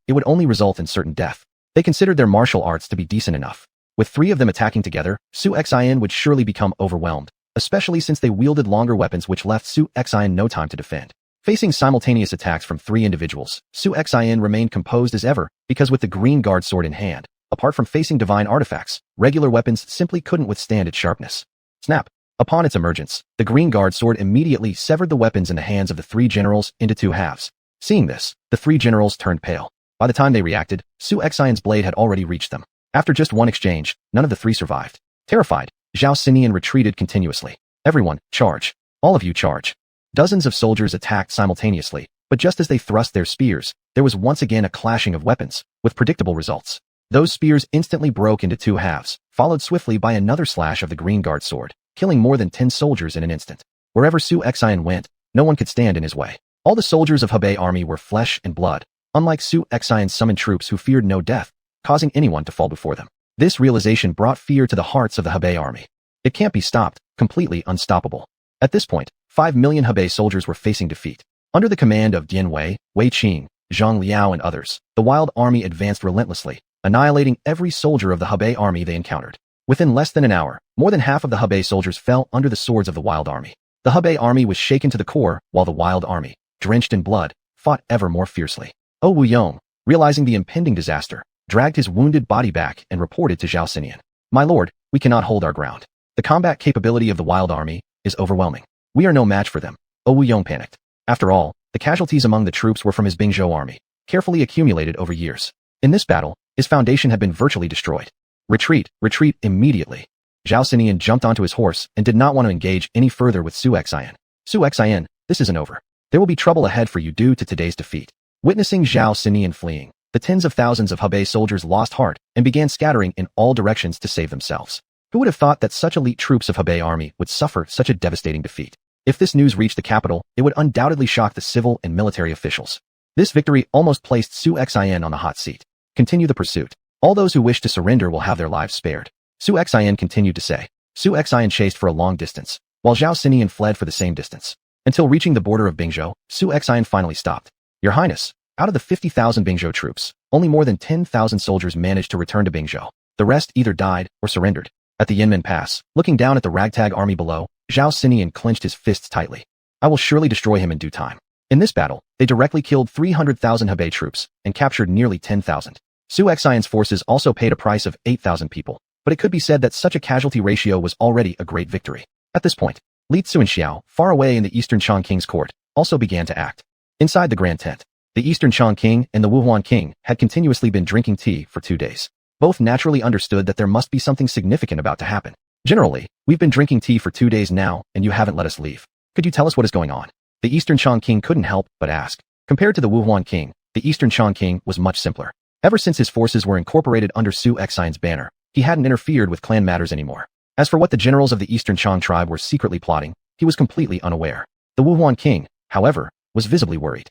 it would only result in certain death. They considered their martial arts to be decent enough. With three of them attacking together, Su Xuanhuan would surely become overwhelmed, especially since they wielded longer weapons which left Su Xuanhuan no time to defend. Facing simultaneous attacks from three individuals, Su Xuanhuan remained composed as ever, because with the green guard sword in hand, apart from facing divine artifacts, regular weapons simply couldn't withstand its sharpness. Snap! Upon its emergence, the green guard sword immediately severed the weapons in the hands of the three generals into two halves. Seeing this, the three generals turned pale. By the time they reacted, Su Xuanhuan's blade had already reached them. After just one exchange, none of the three survived. Terrified, xuanhuan retreated continuously. Everyone, charge. All of you charge. Dozens of soldiers attacked simultaneously, but just as they thrust their spears, there was once again a clashing of weapons, with predictable results. Those spears instantly broke into two halves, followed swiftly by another slash of the green guard sword, killing more than 10 soldiers in an instant. Wherever Su Xuanhuan went, no one could stand in his way. All the soldiers of Hebei army were flesh and blood, unlike Su Xuanhuan's summoned troops who feared no death, causing anyone to fall before them. This realization brought fear to the hearts of the Hebei army. It can't be stopped, completely unstoppable. At this point, 5 million Hebei soldiers were facing defeat. Under the command of Dian Wei, Wei Qing, Zhang Liao and others, the wild army advanced relentlessly, annihilating every soldier of the Hebei army they encountered. Within less than an hour, more than half of the Hebei soldiers fell under the swords of the wild army. The Hebei army was shaken to the core, while the wild army, drenched in blood, fought ever more fiercely. Wu Yong, realizing the impending disaster, dragged his wounded body back and reported to Zhao Xinian. My lord, we cannot hold our ground. The combat capability of the wild army is overwhelming. We are no match for them. Wu Yong panicked. After all, the casualties among the troops were from his Bingzhou army, carefully accumulated over years. In this battle, his foundation had been virtually destroyed. Retreat, retreat immediately. Zhao Xinian jumped onto his horse and did not want to engage any further with Su Xuanhuan. Su Xuanhuan, this isn't over. There will be trouble ahead for you due to today's defeat. Witnessing Zhao Xinian fleeing, the tens of thousands of Hebei soldiers lost heart and began scattering in all directions to save themselves. Who would have thought that such elite troops of Hebei army would suffer such a devastating defeat? If this news reached the capital, it would undoubtedly shock the civil and military officials. This victory almost placed Su Xuanhuan on the hot seat. Continue the pursuit. All those who wish to surrender will have their lives spared. Su Xuanhuan continued to say. Su Xuanhuan chased for a long distance, while Zhao Xinian fled for the same distance. Until reaching the border of Bingzhou, Su Xuanhuan finally stopped. Your Highness, out of the 50,000 Bingzhou troops, only more than 10,000 soldiers managed to return to Bingzhou. The rest either died or surrendered. At the Yanmen Pass, looking down at the ragtag army below, Zhao Xinian clenched his fists tightly. I will surely destroy him in due time. In this battle, they directly killed 300,000 Hebei troops and captured nearly 10,000. Su Xuanhuan's forces also paid a price of 8,000 people, but it could be said that such a casualty ratio was already a great victory. At this point, Li Xuanxiao, far away in the Eastern Chang King's court, also began to act. Inside the grand tent, the Eastern Chang King and the Wuhuan King had continuously been drinking tea for 2 days. Both naturally understood that there must be something significant about to happen. Generally, we've been drinking tea for 2 days now, and you haven't let us leave. Could you tell us what is going on? The Eastern Chang King couldn't help but ask. Compared to the Wuhuan King, the Eastern Chang King was much simpler. Ever since his forces were incorporated under Su Xuanhuan's banner, he hadn't interfered with clan matters anymore. As for what the generals of the Eastern Chang tribe were secretly plotting, he was completely unaware. The Wuhuan King, however, was visibly worried.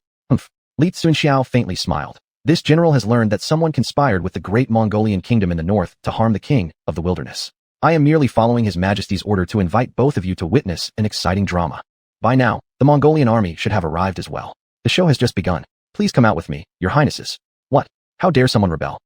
Li Xuanxiao faintly smiled. This general has learned that someone conspired with the great Mongolian kingdom in the north to harm the king of the wilderness. I am merely following His Majesty's order to invite both of you to witness an exciting drama. By now, the Mongolian army should have arrived as well. The show has just begun. Please come out with me, your highnesses. What? How dare someone rebel?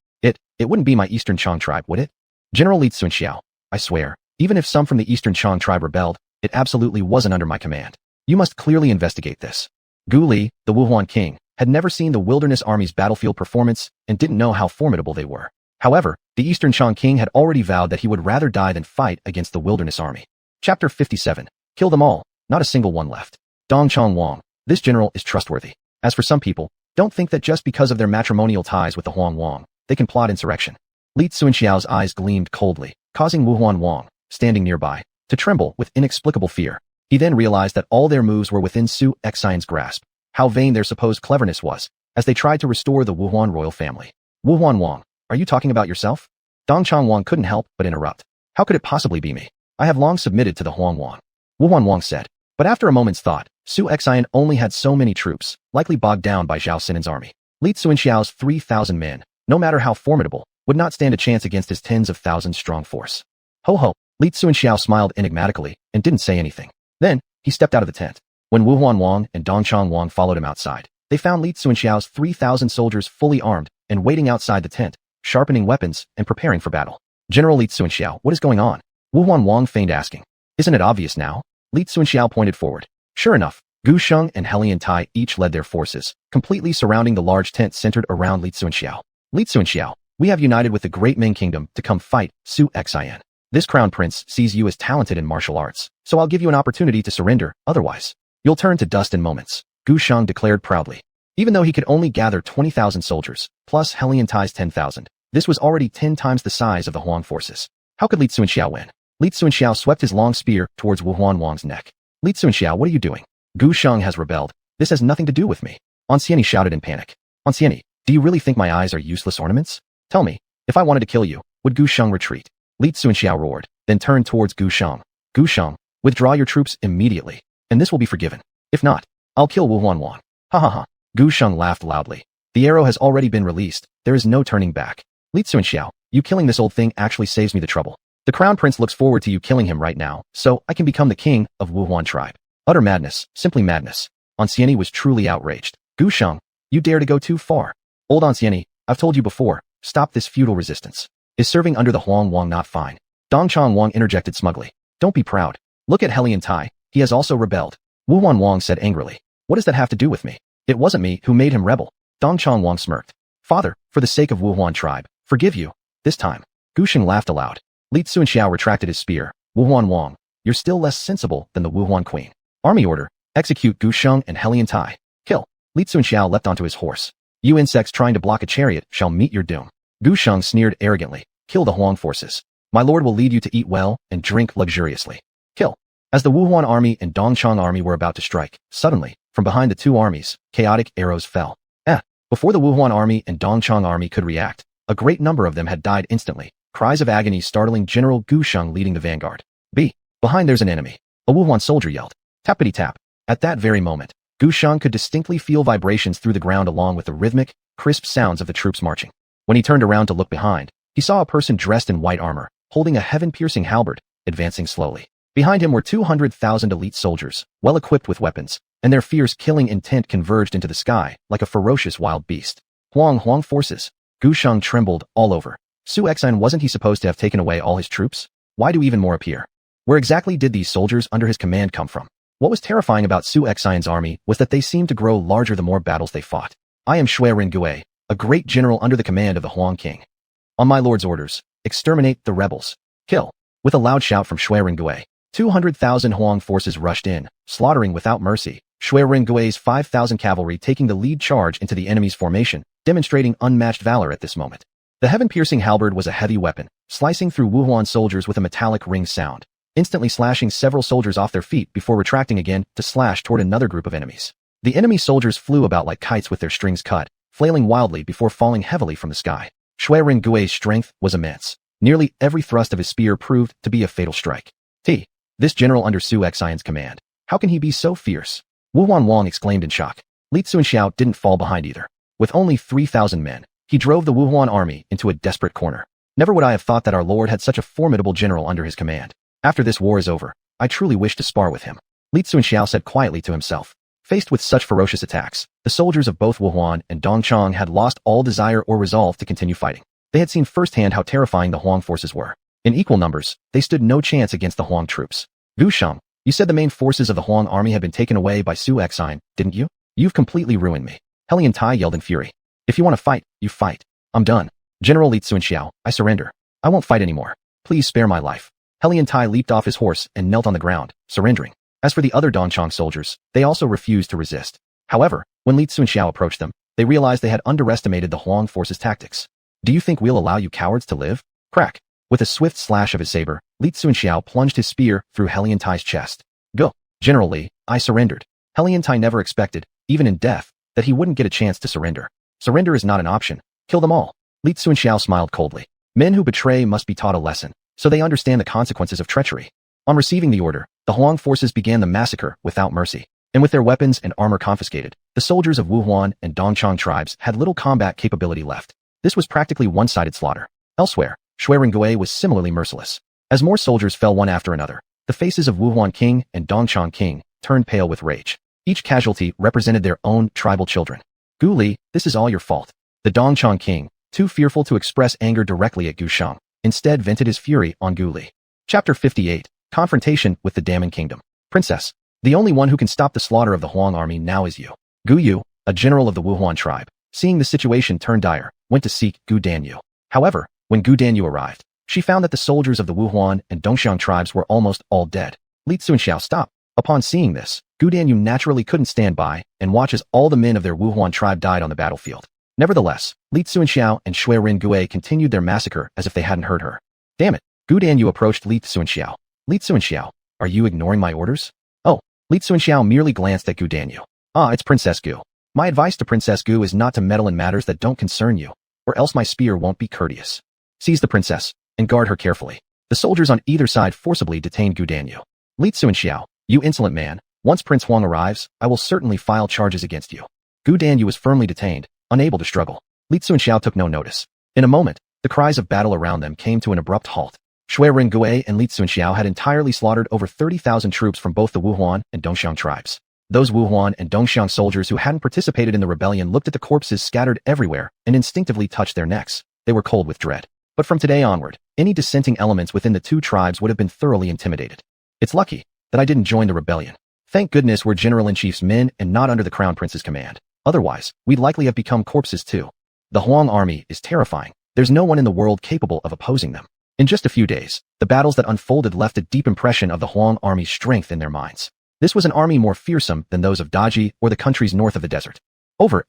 It wouldn't be my Eastern Chang tribe, would it? General Li Xuanxiao, I swear, even if some from the Eastern Chang tribe rebelled, it absolutely wasn't under my command. You must clearly investigate this. Gu Li, the Wuhuan king, had never seen the Wilderness Army's battlefield performance and didn't know how formidable they were. However, the Eastern Chang King had already vowed that he would rather die than fight against the Wilderness Army. Chapter 57. Kill them all, not a single one left. Dong Chongwang, this general is trustworthy. As for some people, don't think that just because of their matrimonial ties with the Huangwang, they can plot insurrection. Li Xuanxiao's eyes gleamed coldly, causing Wuhuan Wang, standing nearby, to tremble with inexplicable fear. He then realized that all their moves were within Su Xian's grasp. How vain their supposed cleverness was, as they tried to restore the Wuhuan royal family. Xuanhuan, are you talking about yourself? Dong Changwang couldn't help but interrupt. How could it possibly be me? I have long submitted to the Xuanhuan. Xuanhuan said. But after a moment's thought, Su Xian only had so many troops, likely bogged down by Zhao Sinan's army. Li Xuanxiao's 3,000 men, no matter how formidable, would not stand a chance against his tens of thousands strong force. Ho ho, Li Xuanxiao smiled enigmatically and didn't say anything. Then, he stepped out of the tent. When Wu Huanwang and Dong Changwang followed him outside, they found Li Xuanxiao's 3,000 soldiers fully armed and waiting outside the tent, sharpening weapons and preparing for battle. General Li Xuanxiao, what is going on? Wu Huanwang feigned asking. Isn't it obvious now? Li Xuanxiao pointed forward. Sure enough, Gu Sheng and Helian Tai each led their forces, completely surrounding the large tent centered around Li Xuanxiao. Li Xuanxiao, we have united with the great Ming Kingdom to come fight Su Xian. This crown prince sees you as talented in martial arts, so I'll give you an opportunity to surrender, otherwise, you'll turn to dust in moments, Gu Sheng declared proudly. Even though he could only gather 20,000 soldiers, plus Helian Tai's 10,000, this was already 10 times the size of the Huang forces. How could Li Xuanxiao win? Li Xuanxiao swept his long spear towards Wu Huanwang's neck. Li Xuanxiao, what are you doing? Gu Sheng has rebelled. This has nothing to do with me. Ancienne shouted in panic. Ancienne, do you really think my eyes are useless ornaments? Tell me, if I wanted to kill you, would Gu Sheng retreat? Li Xuanxiao roared, then turned towards Gu Sheng. Gu Sheng, withdraw your troops immediately, and this will be forgiven. If not, I'll kill Wu Huanwang. Ha ha ha. Gu Sheng laughed loudly. The arrow has already been released. There is no turning back. Li Xuanxiao, you killing this old thing actually saves me the trouble. The crown prince looks forward to you killing him right now, so I can become the king of Wuhuan tribe. Utter madness, simply madness. Ancienne was truly outraged. Gu Sheng, you dare to go too far. Old Ancienne, I've told you before, stop this futile resistance. Is serving under the Huang Wang not fine? Dong Changwang interjected smugly. Don't be proud. Look at Helian Tai, he has also rebelled. Wu Huanwang said angrily. What does that have to do with me? It wasn't me who made him rebel. Dong Changwang smirked. Father, for the sake of Wuhuan tribe, forgive you. This time. Gu Sheng laughed aloud. Li Xuanxiao retracted his spear. Wu Huanwang, you're still less sensible than the Wuhuan queen. Army order, execute Gu Sheng and Helian Tai. Kill. Li Xuanxiao leapt onto his horse. You insects trying to block a chariot shall meet your doom. Gu Sheng sneered arrogantly. Kill the Huang forces. My lord will lead you to eat well and drink luxuriously. Kill. As the Wuhuan army and Dongchang army were about to strike, suddenly, from behind the two armies, chaotic arrows fell. Before the Wuhuan army and Dongchang army could react, a great number of them had died instantly. Cries of agony startling General Gu Sheng leading the vanguard. Behind there's an enemy. A Wuhuan soldier yelled. Tappity-tap. At that very moment, Gu Sheng could distinctly feel vibrations through the ground along with the rhythmic, crisp sounds of the troops marching. When he turned around to look behind, he saw a person dressed in white armor, holding a heaven-piercing halberd, advancing slowly. Behind him were 200,000 elite soldiers, well equipped with weapons, and their fierce killing intent converged into the sky like a ferocious wild beast. Huang forces. Gu Sheng trembled all over. Su Xian, wasn't he supposed to have taken away all his troops? Why do even more appear? Where exactly did these soldiers under his command come from? What was terrifying about Su Xian's army was that they seemed to grow larger the more battles they fought. I am Shui Ringue, a great general under the command of the Huang king. On my lord's orders, exterminate the rebels. Kill. With a loud shout from Shui Ringue, 200,000 Huang forces rushed in, slaughtering without mercy. Shui Ringue's 5,000 cavalry taking the lead charge into the enemy's formation, demonstrating unmatched valor at this moment. The heaven-piercing halberd was a heavy weapon, slicing through Wuhuan soldiers with a metallic ring sound, instantly slashing several soldiers off their feet before retracting again to slash toward another group of enemies. The enemy soldiers flew about like kites with their strings cut, flailing wildly before falling heavily from the sky. Shui Ringue's strength was immense. Nearly every thrust of his spear proved to be a fatal strike. This general under Su Xian's command. How can he be so fierce? Wu Huanwang exclaimed in shock. Li Xuanxiao didn't fall behind either. With only 3,000 men, he drove the Wuhuan army into a desperate corner. Never would I have thought that our lord had such a formidable general under his command. After this war is over, I truly wish to spar with him. Li Xuanxiao said quietly to himself. Faced with such ferocious attacks, the soldiers of both Wuhuan and Dongchang had lost all desire or resolve to continue fighting. They had seen firsthand how terrifying the Huang forces were. In equal numbers, they stood no chance against the Huang troops. Gu Sheng, you said the main forces of the Huang army had been taken away by Su Xian, didn't you? You've completely ruined me. Helian Tai yelled in fury. If you want to fight, you fight. I'm done. General Li Xuanxiao, I surrender. I won't fight anymore. Please spare my life. Helian Tai leaped off his horse and knelt on the ground, surrendering. As for the other Dongchang soldiers, they also refused to resist. However, when Li Xuanxiao approached them, they realized they had underestimated the Huang forces' tactics. Do you think we'll allow you cowards to live? Crack. With a swift slash of his saber, Li Tsunxiao plunged his spear through Helian Tai's chest. Go. General Li, I surrendered. Helian Tai never expected, even in death, that he wouldn't get a chance to surrender. Surrender is not an option. Kill them all. Li Tsunxiao smiled coldly. Men who betray must be taught a lesson, so they understand the consequences of treachery. On receiving the order, the Huang forces began the massacre without mercy, and with their weapons and armor confiscated, the soldiers of Xuanhuan and Dongchang tribes had little combat capability left. This was practically one-sided slaughter. Elsewhere, Xuanhuan was similarly merciless. As more soldiers fell one after another, the faces of Xuanhuan king and Dongchang king turned pale with rage. Each casualty represented their own tribal children. Gu Li, this is all your fault. The Dongchang king, too fearful to express anger directly at Gu Shang, instead vented his fury on Gu Li. Chapter 58. Confrontation with the Damning Kingdom. Princess, the only one who can stop the slaughter of the Huang army now is you. Gu Yu, a general of the Wuhuan tribe, seeing the situation turn dire, went to seek Gu Danyu. However, when Gu Danyu arrived, she found that the soldiers of the Wuhuan and Dongxiang tribes were almost all dead. Li Tsunxiao stopped. Upon seeing this, Gu Danyu naturally couldn't stand by and watch as all the men of their Wuhuan tribe died on the battlefield. Nevertheless, Li Tsunxiao and Shui Ringue continued their massacre as if they hadn't heard her. Damn it! Gu Danyu approached Li Tsunxiao. Li Tsunxiao, are you ignoring my orders? Oh, Li Tsunxiao merely glanced at Gu Danyu. Ah, it's Princess Gu. My advice to Princess Gu is not to meddle in matters that don't concern you, or else my spear won't be courteous. Seize the princess, and guard her carefully. The soldiers on either side forcibly detained Gu Danyu. Li Tsunxiao, you insolent man, once Prince Huang arrives, I will certainly file charges against you. Gu Danyu was firmly detained, unable to struggle. Li Tsunxiao took no notice. In a moment, the cries of battle around them came to an abrupt halt. Shui Ringue and Li Tsunxiao had entirely slaughtered over 30,000 troops from both the Wuhuan and Dongxiang tribes. Those Wuhuan and Dongxiang soldiers who hadn't participated in the rebellion looked at the corpses scattered everywhere and instinctively touched their necks. They were cold with dread. But from today onward, any dissenting elements within the two tribes would have been thoroughly intimidated. It's lucky that I didn't join the rebellion. Thank goodness we're General-in-Chief's men and not under the Crown Prince's command. Otherwise, we'd likely have become corpses too. The Huang army is terrifying. There's no one in the world capable of opposing them. In just a few days, the battles that unfolded left a deep impression of the Huang army's strength in their minds. This was an army more fearsome than those of Daji or the countries north of the desert.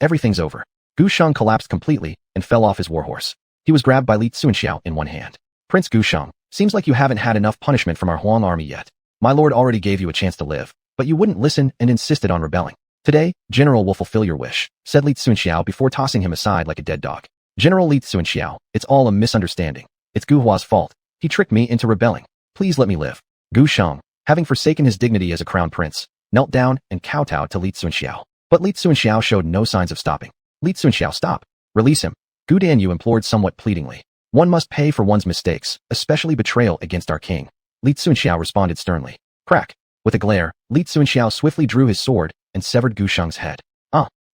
Everything's over. Gu Shang collapsed completely and fell off his warhorse. He was grabbed by Li Tsunxiao in one hand. Prince Gu Shang, seems like you haven't had enough punishment from our Huang army yet. My lord already gave you a chance to live, but you wouldn't listen and insisted on rebelling. Today, General will fulfill your wish, said Li Tsunxiao before tossing him aside like a dead dog. General Li Tsunxiao, it's all a misunderstanding. It's Gu Hua's fault. He tricked me into rebelling. Please let me live. Gu Shang, having forsaken his dignity as a crown prince, knelt down and kowtowed to Li Tsunxiao. But Li Tsunxiao showed no signs of stopping. Li Tsunxiao, stop. Release him. Gu Danyu implored somewhat pleadingly. One must pay for one's mistakes, especially betrayal against our king. Li Tsunxiao responded sternly. Crack. With a glare, Li Tsunxiao swiftly drew his sword and severed Gu Shang's head.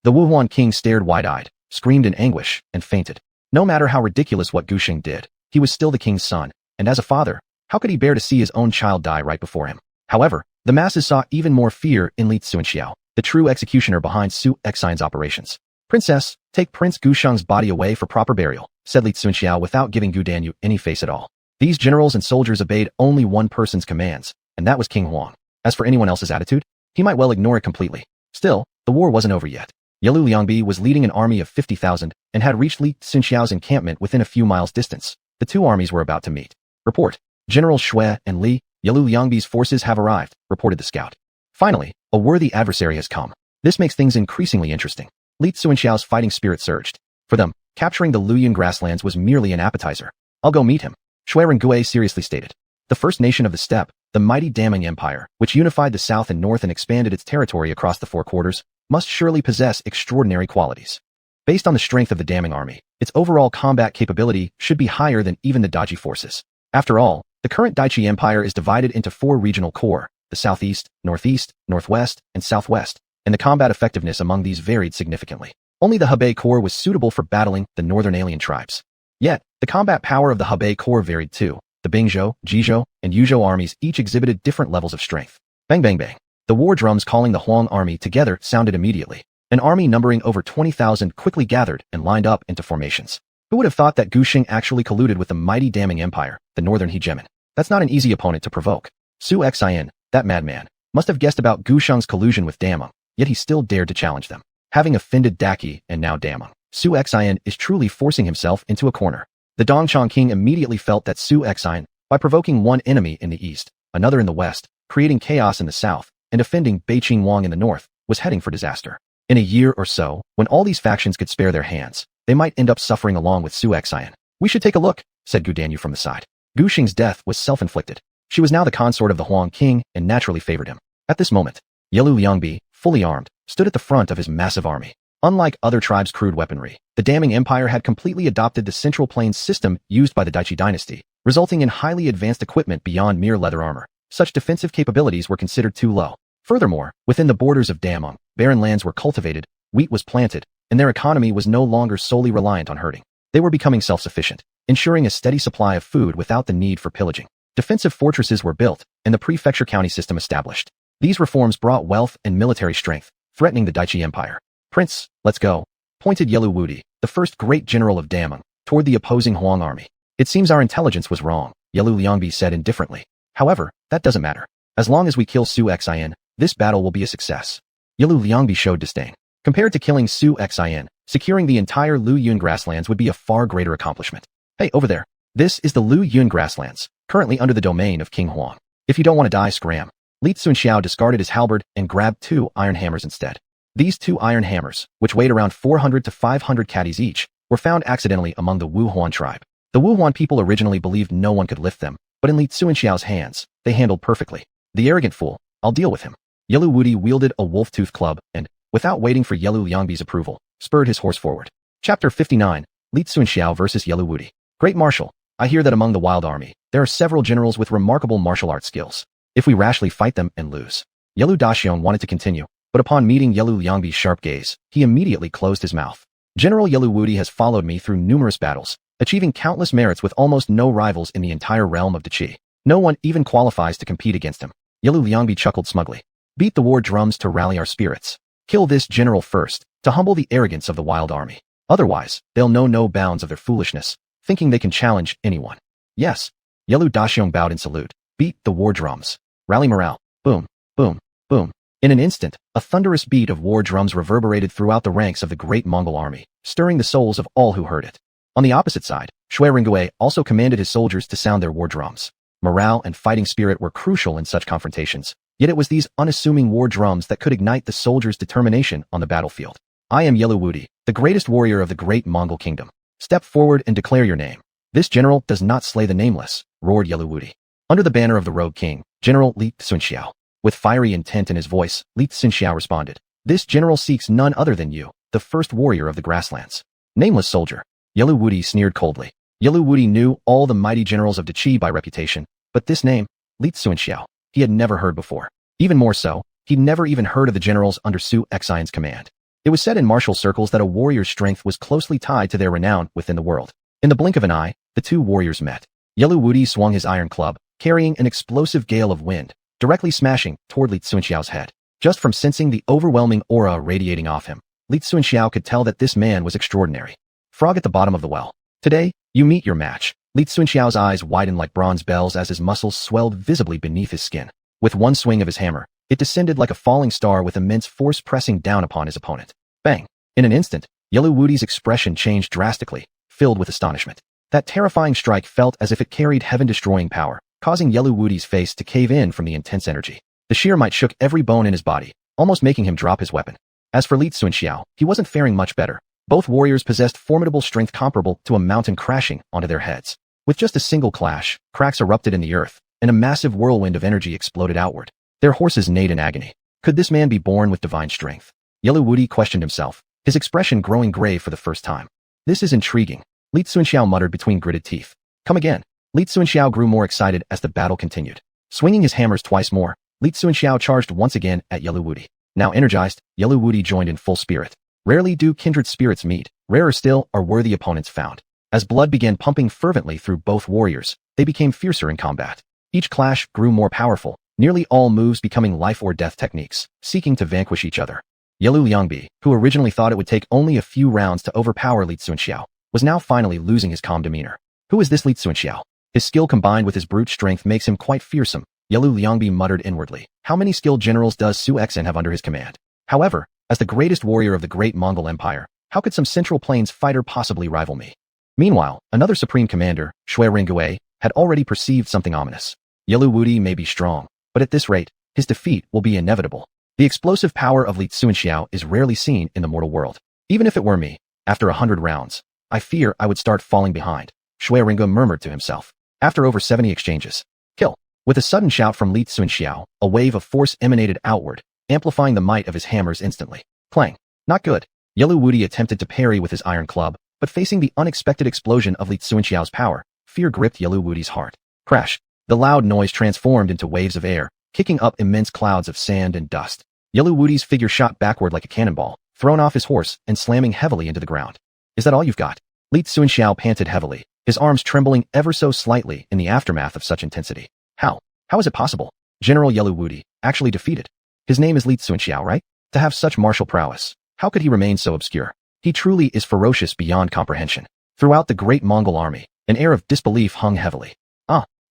The Wuhuan king stared wide-eyed, screamed in anguish, and fainted. No matter how ridiculous what Gu Shang did, he was still the king's son, and as a father, how could he bear to see his own child die right before him? However, the masses saw even more fear in Li Tsunxiao, the true executioner behind Su Xuanhuan's operations. Princess, take Prince Gu Shang's body away for proper burial, said Li Tsunxiao without giving Gu Danyu any face at all. These generals and soldiers obeyed only one person's commands, and that was King Huang. As for anyone else's attitude, he might well ignore it completely. Still, the war wasn't over yet. Yalu Liangbi was leading an army of 50,000 and had reached Li Tsunxiao's encampment within a few miles distance. The two armies were about to meet. Report. General Shui and Li, Yalu Liangbi's forces have arrived, reported the scout. Finally, a worthy adversary has come. This makes things increasingly interesting. Li Tsunxiao's fighting spirit surged. For them, capturing the Luyun grasslands was merely an appetizer. I'll go meet him, Shui Ringue seriously stated. The first nation of the steppe, the mighty Daming Empire, which unified the south and north and expanded its territory across the four quarters, must surely possess extraordinary qualities. Based on the strength of the Daming army, its overall combat capability should be higher than even the Daji forces. After all, the current Daiqi Empire is divided into four regional corps, the southeast, northeast, northwest, and southwest, and the combat effectiveness among these varied significantly. Only the Hebei Corps was suitable for battling the northern alien tribes. Yet, the combat power of the Hebei Corps varied too. The Bingzhou, Jizhou, and Yuzhou armies each exhibited different levels of strength. Bang bang bang. The war drums calling the Huang army together sounded immediately. An army numbering over 20,000 quickly gathered and lined up into formations. Who would have thought that Gu Shang actually colluded with the mighty Daming Empire, the northern hegemon? That's not an easy opponent to provoke. Su Xuanhuan, that madman, must have guessed about Gu Shang's collusion with Dameng, yet he still dared to challenge them. Having offended Daqi and now Dameng, Su Xuanhuan is truly forcing himself into a corner. The Dongchang king immediately felt that Su Xuanhuan, by provoking one enemy in the east, another in the west, creating chaos in the south, and defending Beiqingwang in the north, was heading for disaster. In a year or so, when all these factions could spare their hands, they might end up suffering along with Su Xuanhuan. "We should take a look," said Gu Danyu from the side. Gu Xing's death was self-inflicted. She was now the consort of the Huang king and naturally favored him. At this moment, Yelu Liangbi, fully armed, stood at the front of his massive army. Unlike other tribes' crude weaponry, the Daming Empire had completely adopted the Central Plains system used by the Great Qi Dynasty, resulting in highly advanced equipment beyond mere leather armor. Such defensive capabilities were considered too low. Furthermore, within the borders of Damong, barren lands were cultivated, wheat was planted, and their economy was no longer solely reliant on herding. They were becoming self-sufficient, ensuring a steady supply of food without the need for pillaging. Defensive fortresses were built, and the prefecture county system established. These reforms brought wealth and military strength, threatening the Great Qi Empire. "Prince, let's go," pointed Yelu Wudi, the first great general of Damong, toward the opposing Huang army. "It seems our intelligence was wrong," Yelu Liangbi said indifferently. "However, that doesn't matter. As long as we kill Su Xuanhuan, this battle will be a success." Yelu Liangbi showed disdain. Compared to killing Su Xuanhuan, securing the entire Lu Yun grasslands would be a far greater accomplishment. "Hey, over there. This is the Lu Yun grasslands, currently under the domain of King Huang. If you don't want to die, scram." Li Tsunxiao discarded his halberd and grabbed 2 iron hammers instead. These 2 iron hammers, which weighed around 400 to 500 caddies each, were found accidentally among the Wuhuan tribe. The Wuhuan people originally believed no one could lift them, but in Li Tsunxiao's hands, they handled perfectly. "The arrogant fool, I'll deal with him." Yelu Wudi wielded a wolf-tooth club and, without waiting for Yelu Liangbi's approval, spurred his horse forward. Chapter 59, Li Tsunxiao versus Yelu Wudi. "Great Marshal, I hear that among the Wild Army, there are several generals with remarkable martial arts skills. If we rashly fight them and lose." Yelu Daxiong wanted to continue, but upon meeting Yelu Liangbi's sharp gaze, he immediately closed his mouth. "General Yelu Wudi has followed me through numerous battles, achieving countless merits with almost no rivals in the entire realm of Qi. No one even qualifies to compete against him." Yelu Liangbi chuckled smugly. "Beat the war drums to rally our spirits. Kill this general first, to humble the arrogance of the Wild Army. Otherwise, they'll know no bounds of their foolishness, thinking they can challenge anyone." "Yes." Yelu Daxiong bowed in salute. "Beat the war drums. Rally morale. Boom, boom, boom." In an instant, a thunderous beat of war drums reverberated throughout the ranks of the great Mongol army, stirring the souls of all who heard it. On the opposite side, Shui Ringui also commanded his soldiers to sound their war drums. Morale and fighting spirit were crucial in such confrontations, yet it was these unassuming war drums that could ignite the soldiers' determination on the battlefield. "I am Yelu Wudi, the greatest warrior of the great Mongol kingdom. Step forward and declare your name." "This general does not slay the nameless," roared Yelu Wudi. Under the banner of the rogue king, General Li Tsunxiao. With fiery intent in his voice, Li Tsunxiao responded. "This general seeks none other than you, the first warrior of the grasslands." "Nameless soldier." Yelu Wudi sneered coldly. Yelu Wudi knew all the mighty generals of Qi by reputation, but this name, Li Tsunxiao, he had never heard before. Even more so, he'd never even heard of the generals under Su Xuanhuan's command. It was said in martial circles that a warrior's strength was closely tied to their renown within the world. In the blink of an eye, the two warriors met. Yelu Wudi swung his iron club, carrying an explosive gale of wind, directly smashing toward Li Tsunxiao's head. Just from sensing the overwhelming aura radiating off him, Li Tsunxiao could tell that this man was extraordinary. Frog at the bottom of the well. "Today, you meet your match." Li Tsunxiao's eyes widened like bronze bells as his muscles swelled visibly beneath his skin. With one swing of his hammer, it descended like a falling star with immense force pressing down upon his opponent. Bang! In an instant, Yelu Wudi's expression changed drastically, filled with astonishment. That terrifying strike felt as if it carried heaven-destroying power, causing Yelu Wudi's face to cave in from the intense energy. The sheer might shook every bone in his body, almost making him drop his weapon. As for Li Tsunxiao, he wasn't faring much better. Both warriors possessed formidable strength comparable to a mountain crashing onto their heads. With just a single clash, cracks erupted in the earth, and a massive whirlwind of energy exploded outward. Their horses neighed in agony. Could this man be born with divine strength? Yelu Wudi questioned himself, his expression growing grave for the first time. "This is intriguing," Li Tsunxiao muttered between gritted teeth. "Come again." Li Tsunxiao grew more excited as the battle continued. Swinging his hammers twice more, Li Tsunxiao charged once again at Yelu Wudi. Now energized, Yelu Wudi joined in full spirit. Rarely do kindred spirits meet, rarer still are worthy opponents found. As blood began pumping fervently through both warriors, they became fiercer in combat. Each clash grew more powerful, nearly all moves becoming life or death techniques, seeking to vanquish each other. Yelu Liangbi, who originally thought it would take only a few rounds to overpower Li Tsunxiao, was now finally losing his calm demeanor. Who is this Li Tsunxiao? His skill combined with his brute strength makes him quite fearsome, Yelu Liangbi muttered inwardly. How many skilled generals does Su Xuanhuan have under his command? However, as the greatest warrior of the great Mongol Empire, how could some Central Plains fighter possibly rival me? Meanwhile, another supreme commander, Shui Ringui, had already perceived something ominous. Yellow Wudi may be strong, but at this rate, his defeat will be inevitable. The explosive power of Li Xuanxiao is rarely seen in the mortal world. Even if it were me, after 100 rounds, I fear I would start falling behind, Shui Ringui murmured to himself. After over 70 exchanges. Kill. With a sudden shout from Li Xuanxiao, a wave of force emanated outward, amplifying the might of his hammers instantly. Clang. Not good. Yellow Wudi attempted to parry with his iron club, but facing the unexpected explosion of Li Xuanxiao's power, fear gripped Yellow Wudi's heart. Crash. The loud noise transformed into waves of air, kicking up immense clouds of sand and dust. Yellow Wudi's figure shot backward like a cannonball, thrown off his horse and slamming heavily into the ground. Is that all you've got? Li Xuanxiao panted heavily, his arms trembling ever so slightly in the aftermath of such intensity. How? How is it possible? General Yellow Wudi, actually defeated. His name is Li Xuanxiao, right? To have such martial prowess, how could he remain so obscure? He truly is ferocious beyond comprehension. Throughout the great Mongol army, an air of disbelief hung heavily.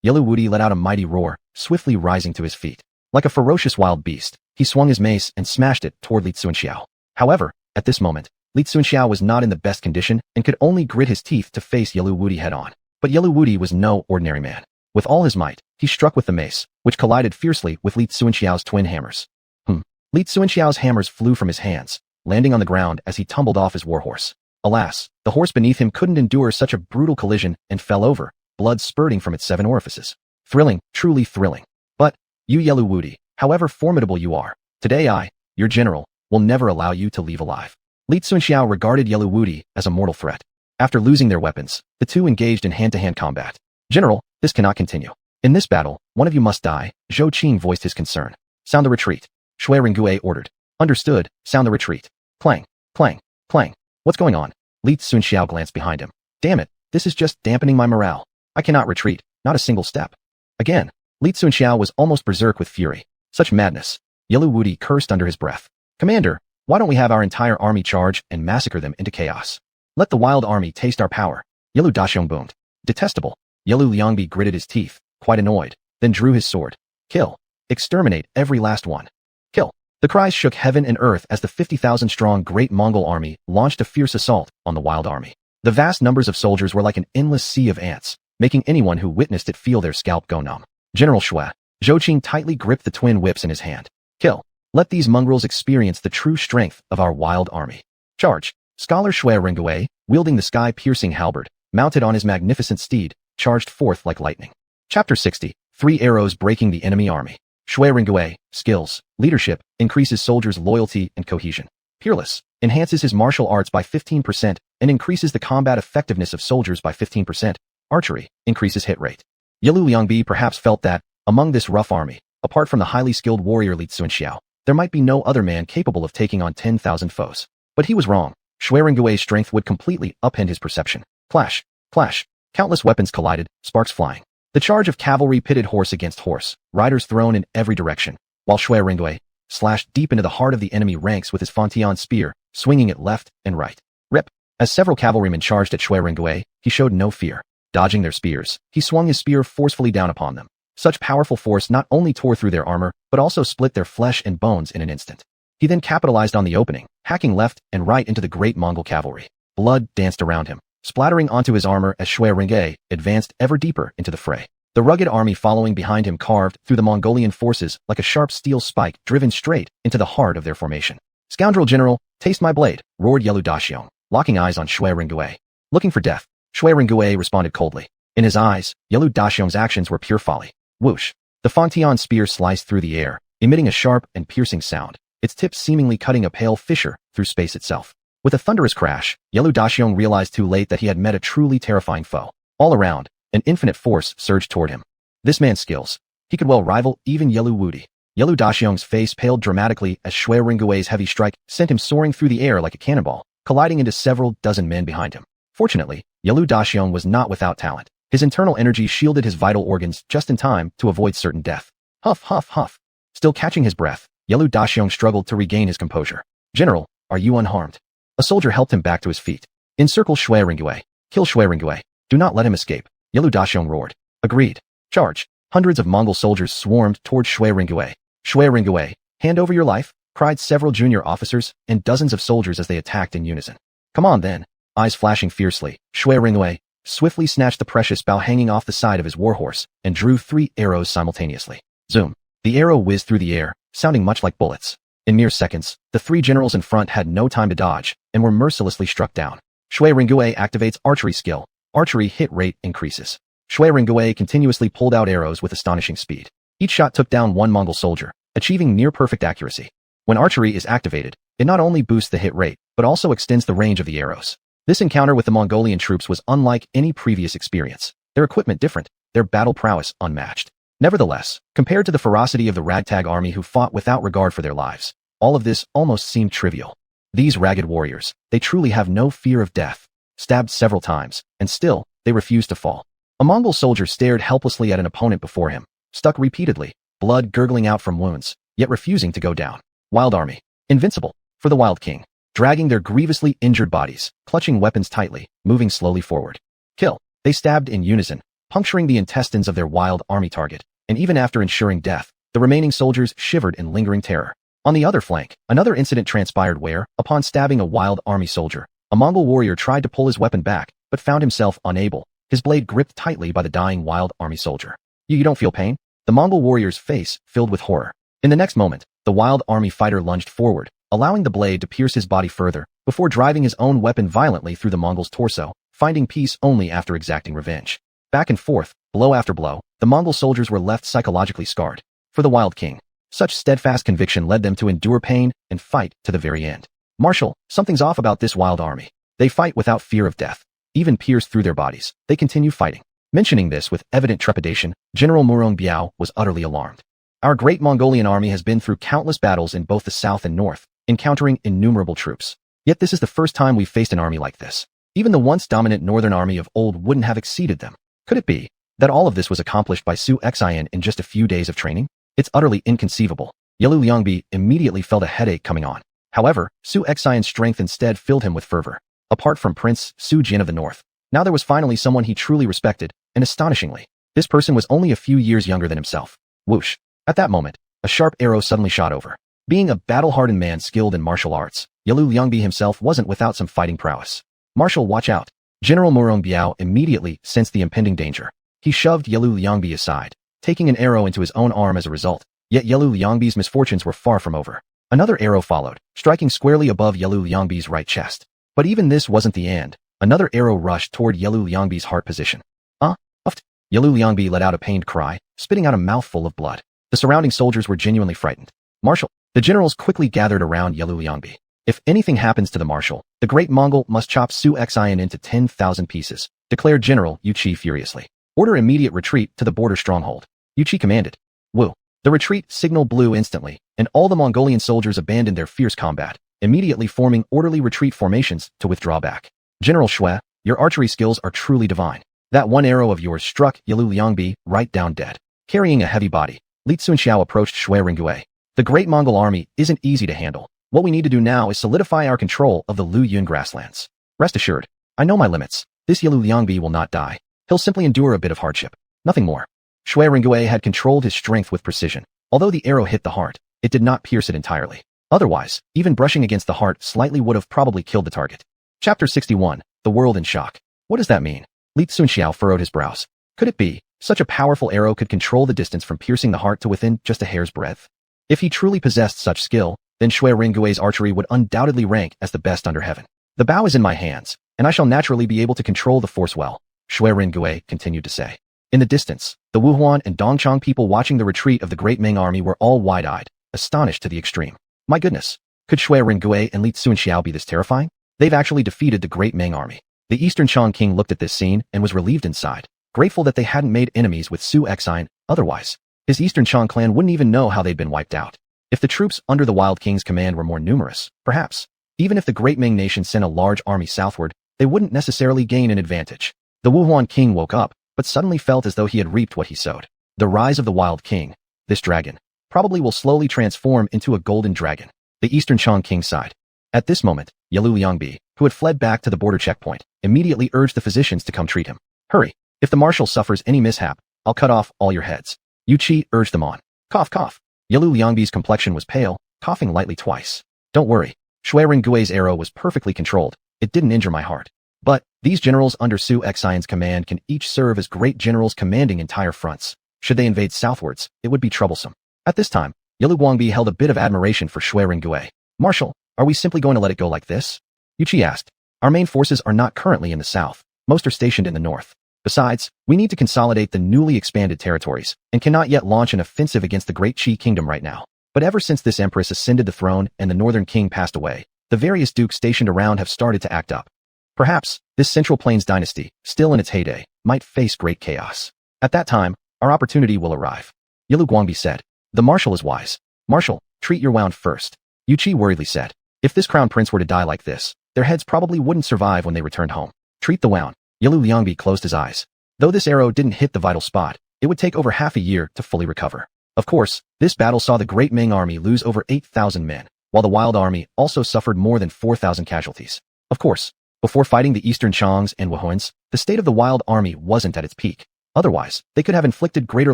Yellow Wudi let out a mighty roar, swiftly rising to his feet. Like a ferocious wild beast, he swung his mace and smashed it toward Li Xuanxiao. However, at this moment, Li Xuanxiao was not in the best condition and could only grit his teeth to face Yellow Wudi head-on. But Yellow Wudi was no ordinary man. With all his might, he struck with the mace, which collided fiercely with Li Xuanxiao's twin hammers. Li Xuanxiao's hammers flew from his hands, landing on the ground as he tumbled off his warhorse. Alas, the horse beneath him couldn't endure such a brutal collision and fell over, blood spurting from its 7 orifices. Thrilling, truly thrilling. But, you Yellow Wudi, however formidable you are, today I, your general, will never allow you to leave alive. Li Xuanxiao regarded Yellow Wudi as a mortal threat. After losing their weapons, the two engaged in hand-to-hand combat. General, this cannot continue. In this battle, one of you must die, Zhou Qing voiced his concern. Sound the retreat. Shui Ringui ordered. Understood, sound the retreat. Clang, clang, clang. What's going on? Li Xuanxiao glanced behind him. Damn it, this is just dampening my morale. I cannot retreat, not a single step. Again, Li Xuanxiao was almost berserk with fury. Such madness. Yellow Wudi cursed under his breath. Commander, why don't we have our entire army charge and massacre them into chaos? Let the wild army taste our power. Yellow Daxiong boomed. Detestable. Yellow Liangbi gritted his teeth, quite annoyed, then drew his sword. Kill. Exterminate every last one. Kill. The cries shook heaven and earth as the 50,000-strong Great Mongol army launched a fierce assault on the wild army. The vast numbers of soldiers were like an endless sea of ants, making anyone who witnessed it feel their scalp go numb. General Shui, Zhou Qing tightly gripped the twin whips in his hand. Kill. Let these mongrels experience the true strength of our wild army. Charge. Scholar Shui Ringui, wielding the sky-piercing halberd, mounted on his magnificent steed, charged forth like lightning. Chapter 60. 3 arrows breaking the enemy army. Shui Ringui, skills, leadership, increases soldiers' loyalty and cohesion. Peerless, enhances his martial arts by 15% and increases the combat effectiveness of soldiers by 15%. Archery, increases hit rate. Yellow Liangbi perhaps felt that, among this rough army, apart from the highly skilled warrior Li Xuanxiao, there might be no other man capable of taking on 10,000 foes. But he was wrong. Shui Ringui's strength would completely upend his perception. Clash, clash, countless weapons collided, sparks flying. The charge of cavalry pitted horse against horse, riders thrown in every direction, while Shui Ringui slashed deep into the heart of the enemy ranks with his Fantian spear, swinging it left and right. Rip. As several cavalrymen charged at Shui Ringui, he showed no fear. Dodging their spears, he swung his spear forcefully down upon them. Such powerful force not only tore through their armor, but also split their flesh and bones in an instant. He then capitalized on the opening, hacking left and right into the great Mongol cavalry. Blood danced around him, splattering onto his armor as Shui Ringui advanced ever deeper into the fray. The rugged army following behind him carved through the Mongolian forces like a sharp steel spike driven straight into the heart of their formation. Scoundrel general, taste my blade, roared Yellow Daxiong, locking eyes on Shui Ringui. Looking for death, Shui Ringui responded coldly. In his eyes, Yellow Daxiong's actions were pure folly. Whoosh. The Fantian spear sliced through the air, emitting a sharp and piercing sound, its tip seemingly cutting a pale fissure through space itself. With a thunderous crash, Yellow Daxiong realized too late that he had met a truly terrifying foe. All around, an infinite force surged toward him. This man's skills. He could well rival even Yellow Wudi. Yellow Daxiong's face paled dramatically as Shui Ringui's heavy strike sent him soaring through the air like a cannonball, colliding into several dozen men behind him. Fortunately, Yellow Daxiong was not without talent. His internal energy shielded his vital organs just in time to avoid certain death. Huff, huff, huff. Still catching his breath, Yellow Daxiong struggled to regain his composure. General, are you unharmed? A soldier helped him back to his feet. Encircle Shui Ringui. Kill Shui Ringui. Do not let him escape. Yellow Daxiong roared. Agreed. Charge. Hundreds of Mongol soldiers swarmed toward Shui Ringui. Shui Ringui, hand over your life, cried several junior officers and dozens of soldiers as they attacked in unison. Come on then, Eyes flashing fiercely, xuanhuan swiftly snatched the precious bow hanging off the side of his warhorse and drew 3 arrows simultaneously. Zoom. The arrow whizzed through the air, sounding much like bullets. In mere seconds, the 3 generals in front had no time to dodge and were mercilessly struck down. Xuanhuan activates archery skill. Archery hit rate increases. Xuanhuan continuously pulled out arrows with astonishing speed. Each shot took down 1 Mongol soldier, achieving near-perfect accuracy. When archery is activated, it not only boosts the hit rate, but also extends the range of the arrows. This encounter with the Mongolian troops was unlike any previous experience. Their equipment different, their battle prowess unmatched. Nevertheless, compared to the ferocity of the ragtag army who fought without regard for their lives, all of this almost seemed trivial. These ragged warriors, they truly have no fear of death. Stabbed several times, and still, they refused to fall. A Mongol soldier stared helplessly at an opponent before him, stuck repeatedly, blood gurgling out from wounds, yet refusing to go down. Wild army. Invincible. For the Wild King. Dragging their grievously injured bodies, clutching weapons tightly, moving slowly forward. Kill. They stabbed in unison, puncturing the intestines of their wild army target, and even after ensuring death, the remaining soldiers shivered in lingering terror. On the other flank, another incident transpired where, upon stabbing a wild army soldier, a Mongol warrior tried to pull his weapon back, but found himself unable, his blade gripped tightly by the dying wild army soldier. You don't feel pain? The Mongol warrior's face filled with horror. In the next moment, the wild army fighter lunged forward, allowing the blade to pierce his body further, before driving his own weapon violently through the Mongol's torso, finding peace only after exacting revenge. Back and forth, blow after blow, the Mongol soldiers were left psychologically scarred. For the Wild King, such steadfast conviction led them to endure pain and fight to the very end. Marshal, something's off about this wild army. They fight without fear of death. Even pierced through their bodies, they continue fighting. Mentioning this with evident trepidation, General Murong Biao was utterly alarmed. Our great Mongolian army has been through countless battles in both the south and north, encountering innumerable troops. Yet this is the first time we've faced an army like this. Even the once dominant northern army of old wouldn't have exceeded them. Could it be that all of this was accomplished by xuanhuan in just a few days of training? It's utterly inconceivable. Yelu Liangbi immediately felt a headache coming on. However, xuanhuan's strength instead filled him with fervor. Apart from Prince Su Jin of the North, now there was finally someone he truly respected, and astonishingly, this person was only a few years younger than himself. Whoosh. At that moment, a sharp arrow suddenly shot over. Being a battle-hardened man skilled in martial arts, Yelu Liangbi himself wasn't without some fighting prowess. Marshal, watch out. General Murong Biao immediately sensed the impending danger. He shoved Yelu Liangbi aside, taking an arrow into his own arm as a result. Yet Yelu Liangbi's misfortunes were far from over. Another arrow followed, striking squarely above Yelu Liangbi's right chest. But even this wasn't the end. Another arrow rushed toward Yelu Liangbi's heart position. Uft. Yelu Liangbi let out a pained cry, spitting out a mouthful of blood. The surrounding soldiers were genuinely frightened. Marshal. The generals quickly gathered around Yelu Liangbi. If anything happens to the marshal, the great Mongol must chop xuanhuan into 10,000 pieces, declared General Yu Qi furiously. Order immediate retreat to the border stronghold. Yu Qi commanded. Woo. The retreat signal blew instantly, and all the Mongolian soldiers abandoned their fierce combat, immediately forming orderly retreat formations to withdraw back. General Xue, your archery skills are truly divine. That one arrow of yours struck Yelu Liangbi right down dead. Carrying a heavy body, Li Tsunxiao approached Xuanhuan. The great Mongol army isn't easy to handle. What we need to do now is solidify our control of the Lu Yun grasslands. Rest assured, I know my limits. This Yelu Liangbi will not die. He'll simply endure a bit of hardship. Nothing more. Xuanhuan had controlled his strength with precision. Although the arrow hit the heart, it did not pierce it entirely. Otherwise, even brushing against the heart slightly would have probably killed the target. Chapter 61. The World in Shock. What does that mean? Li Tsunxiao furrowed his brows. Could it be such a powerful arrow could control the distance from piercing the heart to within just a hair's breadth? If he truly possessed such skill, then Xuanhuan's archery would undoubtedly rank as the best under heaven. The bow is in my hands, and I shall naturally be able to control the force well, Xuanhuan continued to say. In the distance, the Wuhuan and Dongchang people watching the retreat of the great Ming army were all wide-eyed, astonished to the extreme. My goodness, could Xuanhuan and Li Tsunxiao be this terrifying? They've actually defeated the great Ming army. The Eastern Chang king looked at this scene and was relieved inside, grateful that they hadn't made enemies with xuanhuan. Otherwise, his Eastern Chang clan wouldn't even know how they'd been wiped out. If the troops under the Wild King's command were more numerous, perhaps, even if the great Ming nation sent a large army southward, they wouldn't necessarily gain an advantage. The Wuhuan king woke up, but suddenly felt as though he had reaped what he sowed. The rise of the Wild King, this dragon, probably will slowly transform into a golden dragon. The Eastern Chang king sighed. At this moment, Yelu Liangbi, who had fled back to the border checkpoint, immediately urged the physicians to come treat him. Hurry. If the marshal suffers any mishap, I'll cut off all your heads. Yu Qi urged them on. Cough, cough. Yelu Liangbi's complexion was pale, coughing lightly twice. Don't worry. Xuanhuan's arrow was perfectly controlled. It didn't injure my heart. But these generals under Su Xian's command can each serve as great generals commanding entire fronts. Should they invade southwards, it would be troublesome. At this time, Yilu Guangbi held a bit of admiration for Shui Ringgui. Marshal, are we simply going to let it go like this? Yu Qi asked. Our main forces are not currently in the south. Most are stationed in the north. Besides, we need to consolidate the newly expanded territories and cannot yet launch an offensive against the Great Qi Kingdom right now. But ever since this empress ascended the throne and the northern king passed away, the various dukes stationed around have started to act up. Perhaps, this Central Plains dynasty, still in its heyday, might face great chaos. At that time, our opportunity will arrive. Yilu Guangbi said. The marshal is wise. Marshal, treat your wound first. Yu Qi worriedly said. If this crown prince were to die like this, their heads probably wouldn't survive when they returned home. Treat the wound. Yilu Liangbi closed his eyes. Though this arrow didn't hit the vital spot, it would take over half a year to fully recover. Of course, this battle saw the Great Ming army lose over 8,000 men, while the Wild army also suffered more than 4,000 casualties. Of course, before fighting the Eastern Changs and Xuanhuans, the state of the Wild army wasn't at its peak. Otherwise, they could have inflicted greater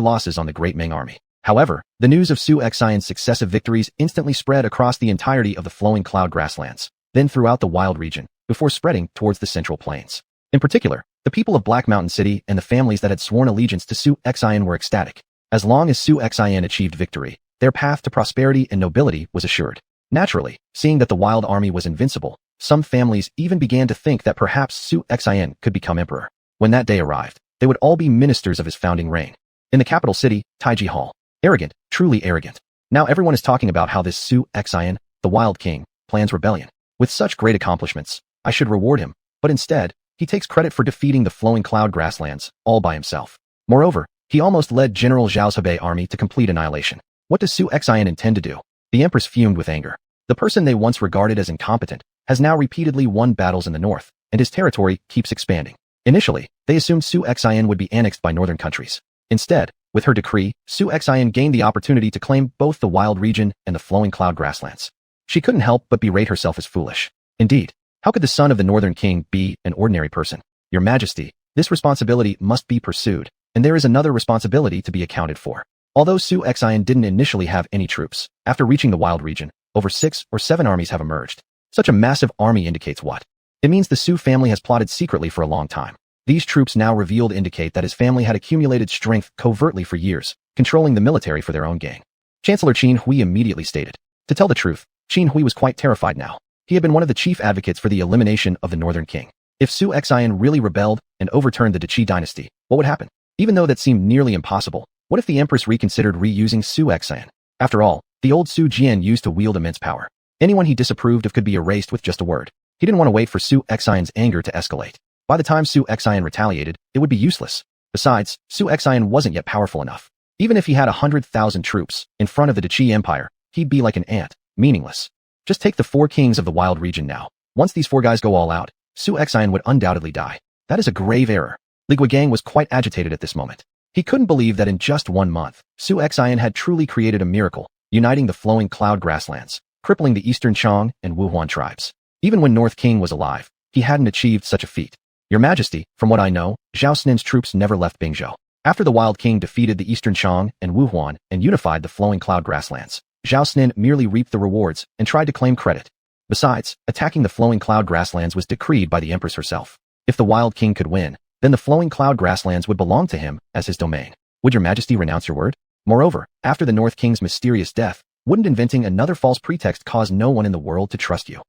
losses on the Great Ming army. However, the news of Su Xian's successive victories instantly spread across the entirety of the flowing cloud grasslands, then throughout the Wild region, before spreading towards the Central Plains. In particular, the people of Black Mountain City and the families that had sworn allegiance to Su Xian were ecstatic. As long as Su Xian achieved victory, their path to prosperity and nobility was assured. Naturally, seeing that the Wild army was invincible, some families even began to think that perhaps Su Xian could become emperor. When that day arrived, they would all be ministers of his founding reign. In the capital city, Taiji Hall. Arrogant, truly arrogant. Now everyone is talking about how this Su Xian, the Wild King, plans rebellion. With such great accomplishments, I should reward him, but instead, he takes credit for defeating the flowing cloud grasslands, all by himself. Moreover, he almost led General Zhao's Hebei army to complete annihilation. What does Su Xian intend to do? The Empress fumed with anger. The person they once regarded as incompetent has now repeatedly won battles in the north, and his territory keeps expanding. Initially, they assumed Su Xian would be annexed by northern countries. Instead, with her decree, Su Xian gained the opportunity to claim both the Wild region and the flowing cloud grasslands. She couldn't help but berate herself as foolish. Indeed, how could the son of the northern king be an ordinary person? Your Majesty, this responsibility must be pursued, and there is another responsibility to be accounted for. Although Su Xian didn't initially have any troops, after reaching the Wild region, over 6 or 7 armies have emerged. Such a massive army indicates what? It means the Su family has plotted secretly for a long time. These troops now revealed indicate that his family had accumulated strength covertly for years, controlling the military for their own gain. Chancellor Qin Hui immediately stated. To tell the truth, Qin Hui was quite terrified now. He had been one of the chief advocates for the elimination of the Northern King. If Su Xian really rebelled and overturned the Qi Dynasty, what would happen? Even though that seemed nearly impossible, what if the Empress reconsidered reusing Su Xian? After all, the old Su Jian used to wield immense power. Anyone he disapproved of could be erased with just a word. He didn't want to wait for Su Xian's anger to escalate. By the time Su Xian retaliated, it would be useless. Besides, Su Xian wasn't yet powerful enough. Even if he had 100,000 troops in front of the Qi Empire, he'd be like an ant, meaningless. Just take the 4 kings of the Wild region now. Once these 4 guys go all out, Su Xian would undoubtedly die. That is a grave error. Li Guigang was quite agitated at this moment. He couldn't believe that in just 1 month, Su Xian had truly created a miracle, uniting the flowing cloud grasslands, crippling the Eastern Chang and Wuhuan tribes. Even when North King was alive, he hadn't achieved such a feat. Your Majesty, from what I know, Zhao Snin's troops never left Bingzhou. After the Wild King defeated the Eastern Chang and Wuhuan and unified the flowing cloud grasslands, Zhao Snin merely reaped the rewards and tried to claim credit. Besides, attacking the flowing cloud grasslands was decreed by the Empress herself. If the Wild King could win, then the flowing cloud grasslands would belong to him as his domain. Would your Majesty renounce your word? Moreover, after the North King's mysterious death, wouldn't inventing another false pretext cause no one in the world to trust you?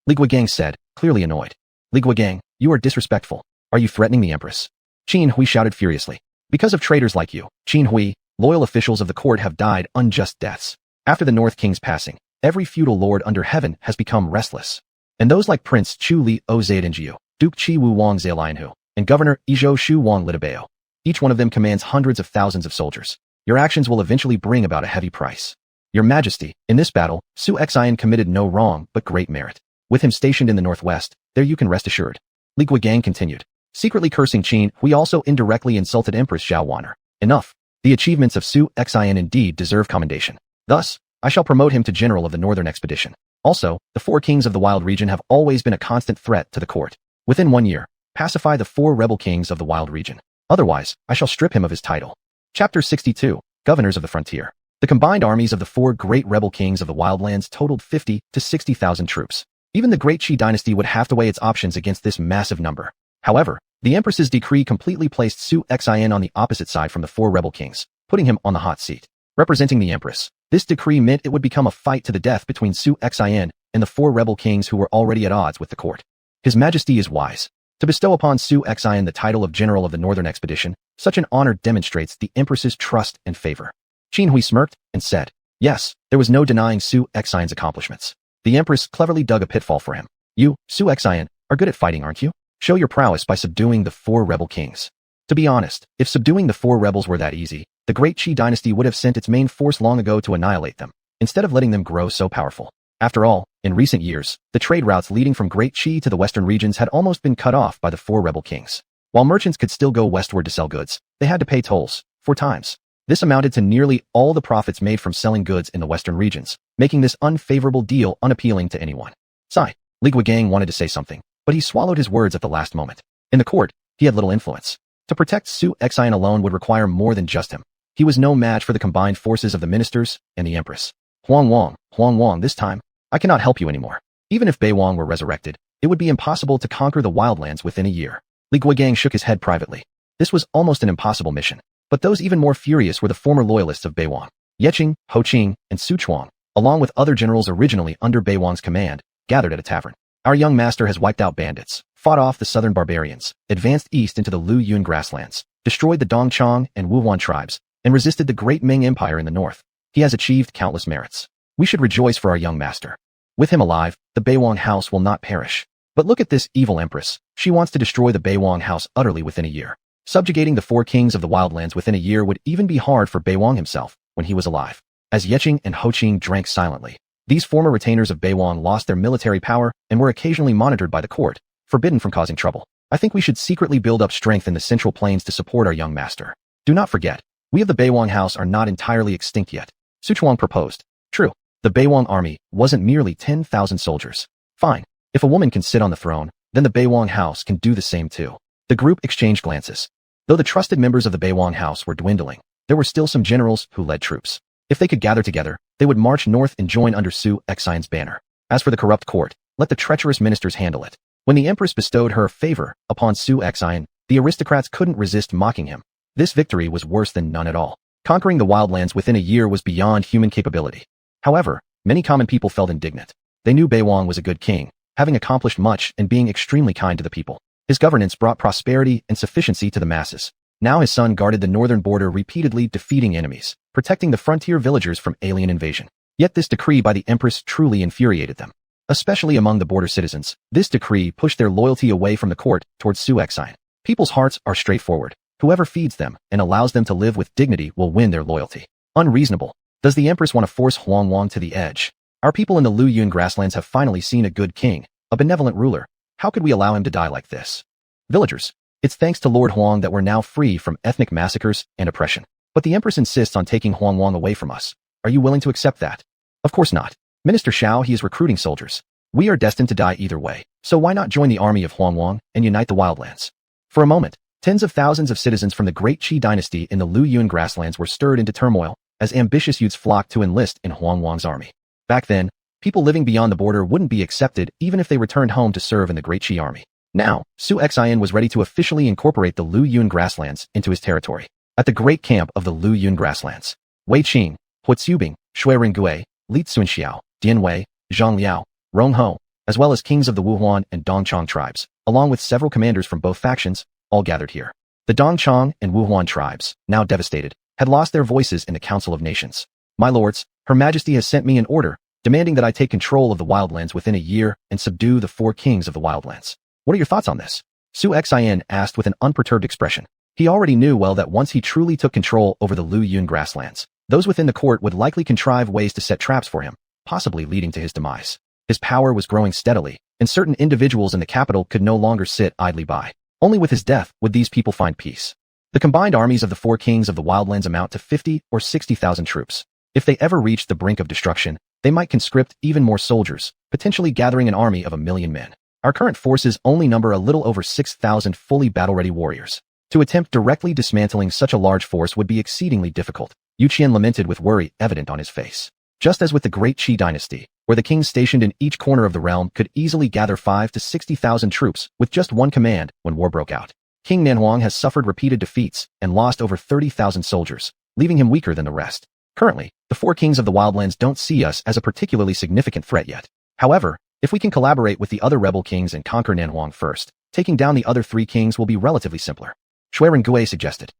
Li Guigang said, clearly annoyed. Li Guigang, you are disrespectful. Are you threatening the Empress? Qin Hui shouted furiously. Because of traitors like you, Qin Hui, loyal officials of the court have died unjust deaths. After the North King's passing, every feudal lord under heaven has become restless. And those like Prince Chu Li O Zaidanjiu, Duke Qi Wu Wang Zailianhu, and Governor Izhou Shu Wang Litabeo. Each one of them commands hundreds of thousands of soldiers. Your actions will eventually bring about a heavy price. Your Majesty, in this battle, Su Xian committed no wrong but great merit. With him stationed in the northwest, there you can rest assured. Li Guigang continued. Secretly cursing Qin, we also indirectly insulted Empress Xuanhuan. Enough. The achievements of Su Xian indeed deserve commendation. Thus, I shall promote him to general of the northern expedition. Also, the 4 kings of the Wild region have always been a constant threat to the court. Within 1 year, pacify the 4 rebel kings of the Wild region. Otherwise, I shall strip him of his title. Chapter 62, Governors of the Frontier. The combined armies of the 4 great rebel kings of the Wildlands totaled 50 to 60,000 troops. Even the Great Qi Dynasty would have to weigh its options against this massive number. However, the Empress's decree completely placed xuanhuan on the opposite side from the four rebel kings, putting him on the hot seat. Representing the Empress, this decree meant it would become a fight to the death between xuanhuan and the four rebel kings who were already at odds with the court. His Majesty is wise. To bestow upon xuanhuan the title of General of the Northern Expedition, such an honor demonstrates the Empress's trust and favor. Xuanhui smirked and said, yes, there was no denying xuanhuan's accomplishments. The Empress cleverly dug a pitfall for him. You, xuanhuan, are good at fighting, aren't you? Show your prowess by subduing the four rebel kings. To be honest, if subduing the four rebels were that easy, the Great Qi Dynasty would have sent its main force long ago to annihilate them, instead of letting them grow so powerful. After all, in recent years, the trade routes leading from Great Qi to the western regions had almost been cut off by the four rebel kings. While merchants could still go westward to sell goods, they had to pay tolls, 4 times. This amounted to nearly all the profits made from selling goods in the western regions, making this unfavorable deal unappealing to anyone. Sigh. Li Guigang wanted to say something, but he swallowed his words at the last moment. In the court, he had little influence. To protect xuanhuan alone would require more than just him. He was no match for the combined forces of the ministers and the Empress. Xuanhuan, this time, I cannot help you anymore. Even if Beiwang were resurrected, it would be impossible to conquer the wildlands within a year. Li Guigang shook his head privately. This was almost an impossible mission. But those even more furious were the former loyalists of Beiwang. Yeqing, Hoqing, and Sichuan, along with other generals originally under Beiwang's command, gathered at a tavern. Our young master has wiped out bandits, fought off the southern barbarians, advanced east into the Luyun grasslands, destroyed the Dongchang and Wuhuan tribes, and resisted the great Ming Empire in the north. He has achieved countless merits. We should rejoice for our young master. With him alive, the Beiwang house will not perish. But look at this evil empress. She wants to destroy the Beiwang house utterly within a year. Subjugating the four kings of the wildlands within a year would even be hard for Beiwang himself when he was alive. As Yeqing and Hoqing drank silently, these former retainers of Beiwang lost their military power and were occasionally monitored by the court, forbidden from causing trouble. I think we should secretly build up strength in the central plains to support our young master. Do not forget, we of the Beiwang house are not entirely extinct yet. Sichuan proposed. True, the Beiwang army wasn't merely 10,000 soldiers. Fine, if a woman can sit on the throne, then the Beiwang house can do the same too. The group exchanged glances. Though the trusted members of the Beiwang house were dwindling, there were still some generals who led troops. If they could gather together, they would march north and join under xuanhuan's banner. As for the corrupt court, let the treacherous ministers handle it. When the Empress bestowed her favor upon xuanhuan, the aristocrats couldn't resist mocking him. This victory was worse than none at all. Conquering the wildlands within a year was beyond human capability. However, many common people felt indignant. They knew Beiwang was a good king, having accomplished much and being extremely kind to the people. His governance brought prosperity and sufficiency to the masses. Now his son guarded the northern border, repeatedly defeating enemies, protecting the frontier villagers from alien invasion. Yet this decree by the Empress truly infuriated them. Especially among the border citizens, this decree pushed their loyalty away from the court towards xuanhuan. People's hearts are straightforward. Whoever feeds them and allows them to live with dignity will win their loyalty. Unreasonable. Does the Empress want to force xuanhuan to the edge? Our people in the Luyun grasslands have finally seen a good king, a benevolent ruler. How could we allow him to die like this? Villagers, it's thanks to Lord Huang that we're now free from ethnic massacres and oppression. But the Empress insists on taking xuanhuan away from us. Are you willing to accept that? Of course not. Minister Xiao, he is recruiting soldiers. We are destined to die either way, so why not join the army of xuanhuan and unite the wildlands? For a moment, tens of thousands of citizens from the Great Qi Dynasty in the Luyun grasslands were stirred into turmoil as ambitious youths flocked to enlist in xuanhuan's army. Back then, people living beyond the border wouldn't be accepted even if they returned home to serve in the Great Qi army. Now, xuanhuan was ready to officially incorporate the Luyun grasslands into his territory. At the great camp of the Luyun grasslands, Wei Qing, Hu Zubing, Shui Ringgui, Li Tsunxiao, Dian Wei, Zhang Liao, Rong Ho, as well as kings of the Wuhuan and Dongchang tribes, along with several commanders from both factions, all gathered here. The Dongchang and Wuhuan tribes, now devastated, had lost their voices in the Council of Nations. My lords, Her Majesty has sent me an order, demanding that I take control of the wildlands within a year and subdue the four kings of the wildlands. What are your thoughts on this? Xuanhuan asked with an unperturbed expression. He already knew well that once he truly took control over the Luyun grasslands, those within the court would likely contrive ways to set traps for him, possibly leading to his demise. His power was growing steadily, and certain individuals in the capital could no longer sit idly by. Only with his death would these people find peace. The combined armies of the four kings of the wildlands amount to 50 or 60,000 troops. If they ever reached the brink of destruction, they might conscript even more soldiers, potentially gathering an army of 1 million men. Our current forces only number a little over 6,000 fully battle-ready warriors. To attempt directly dismantling such a large force would be exceedingly difficult. Yu Qian lamented with worry evident on his face. Just as with the Great Qi Dynasty, where the kings stationed in each corner of the realm could easily gather 5 to 60,000 troops with just one command when war broke out. King Nanhuang has suffered repeated defeats and lost over 30,000 soldiers, leaving him weaker than the rest. Currently, the 4 kings of the wildlands don't see us as a particularly significant threat yet. However, if we can collaborate with the other rebel kings and conquer Nanhuang first, taking down the other 3 kings will be relatively simpler. Xuanhuan suggested.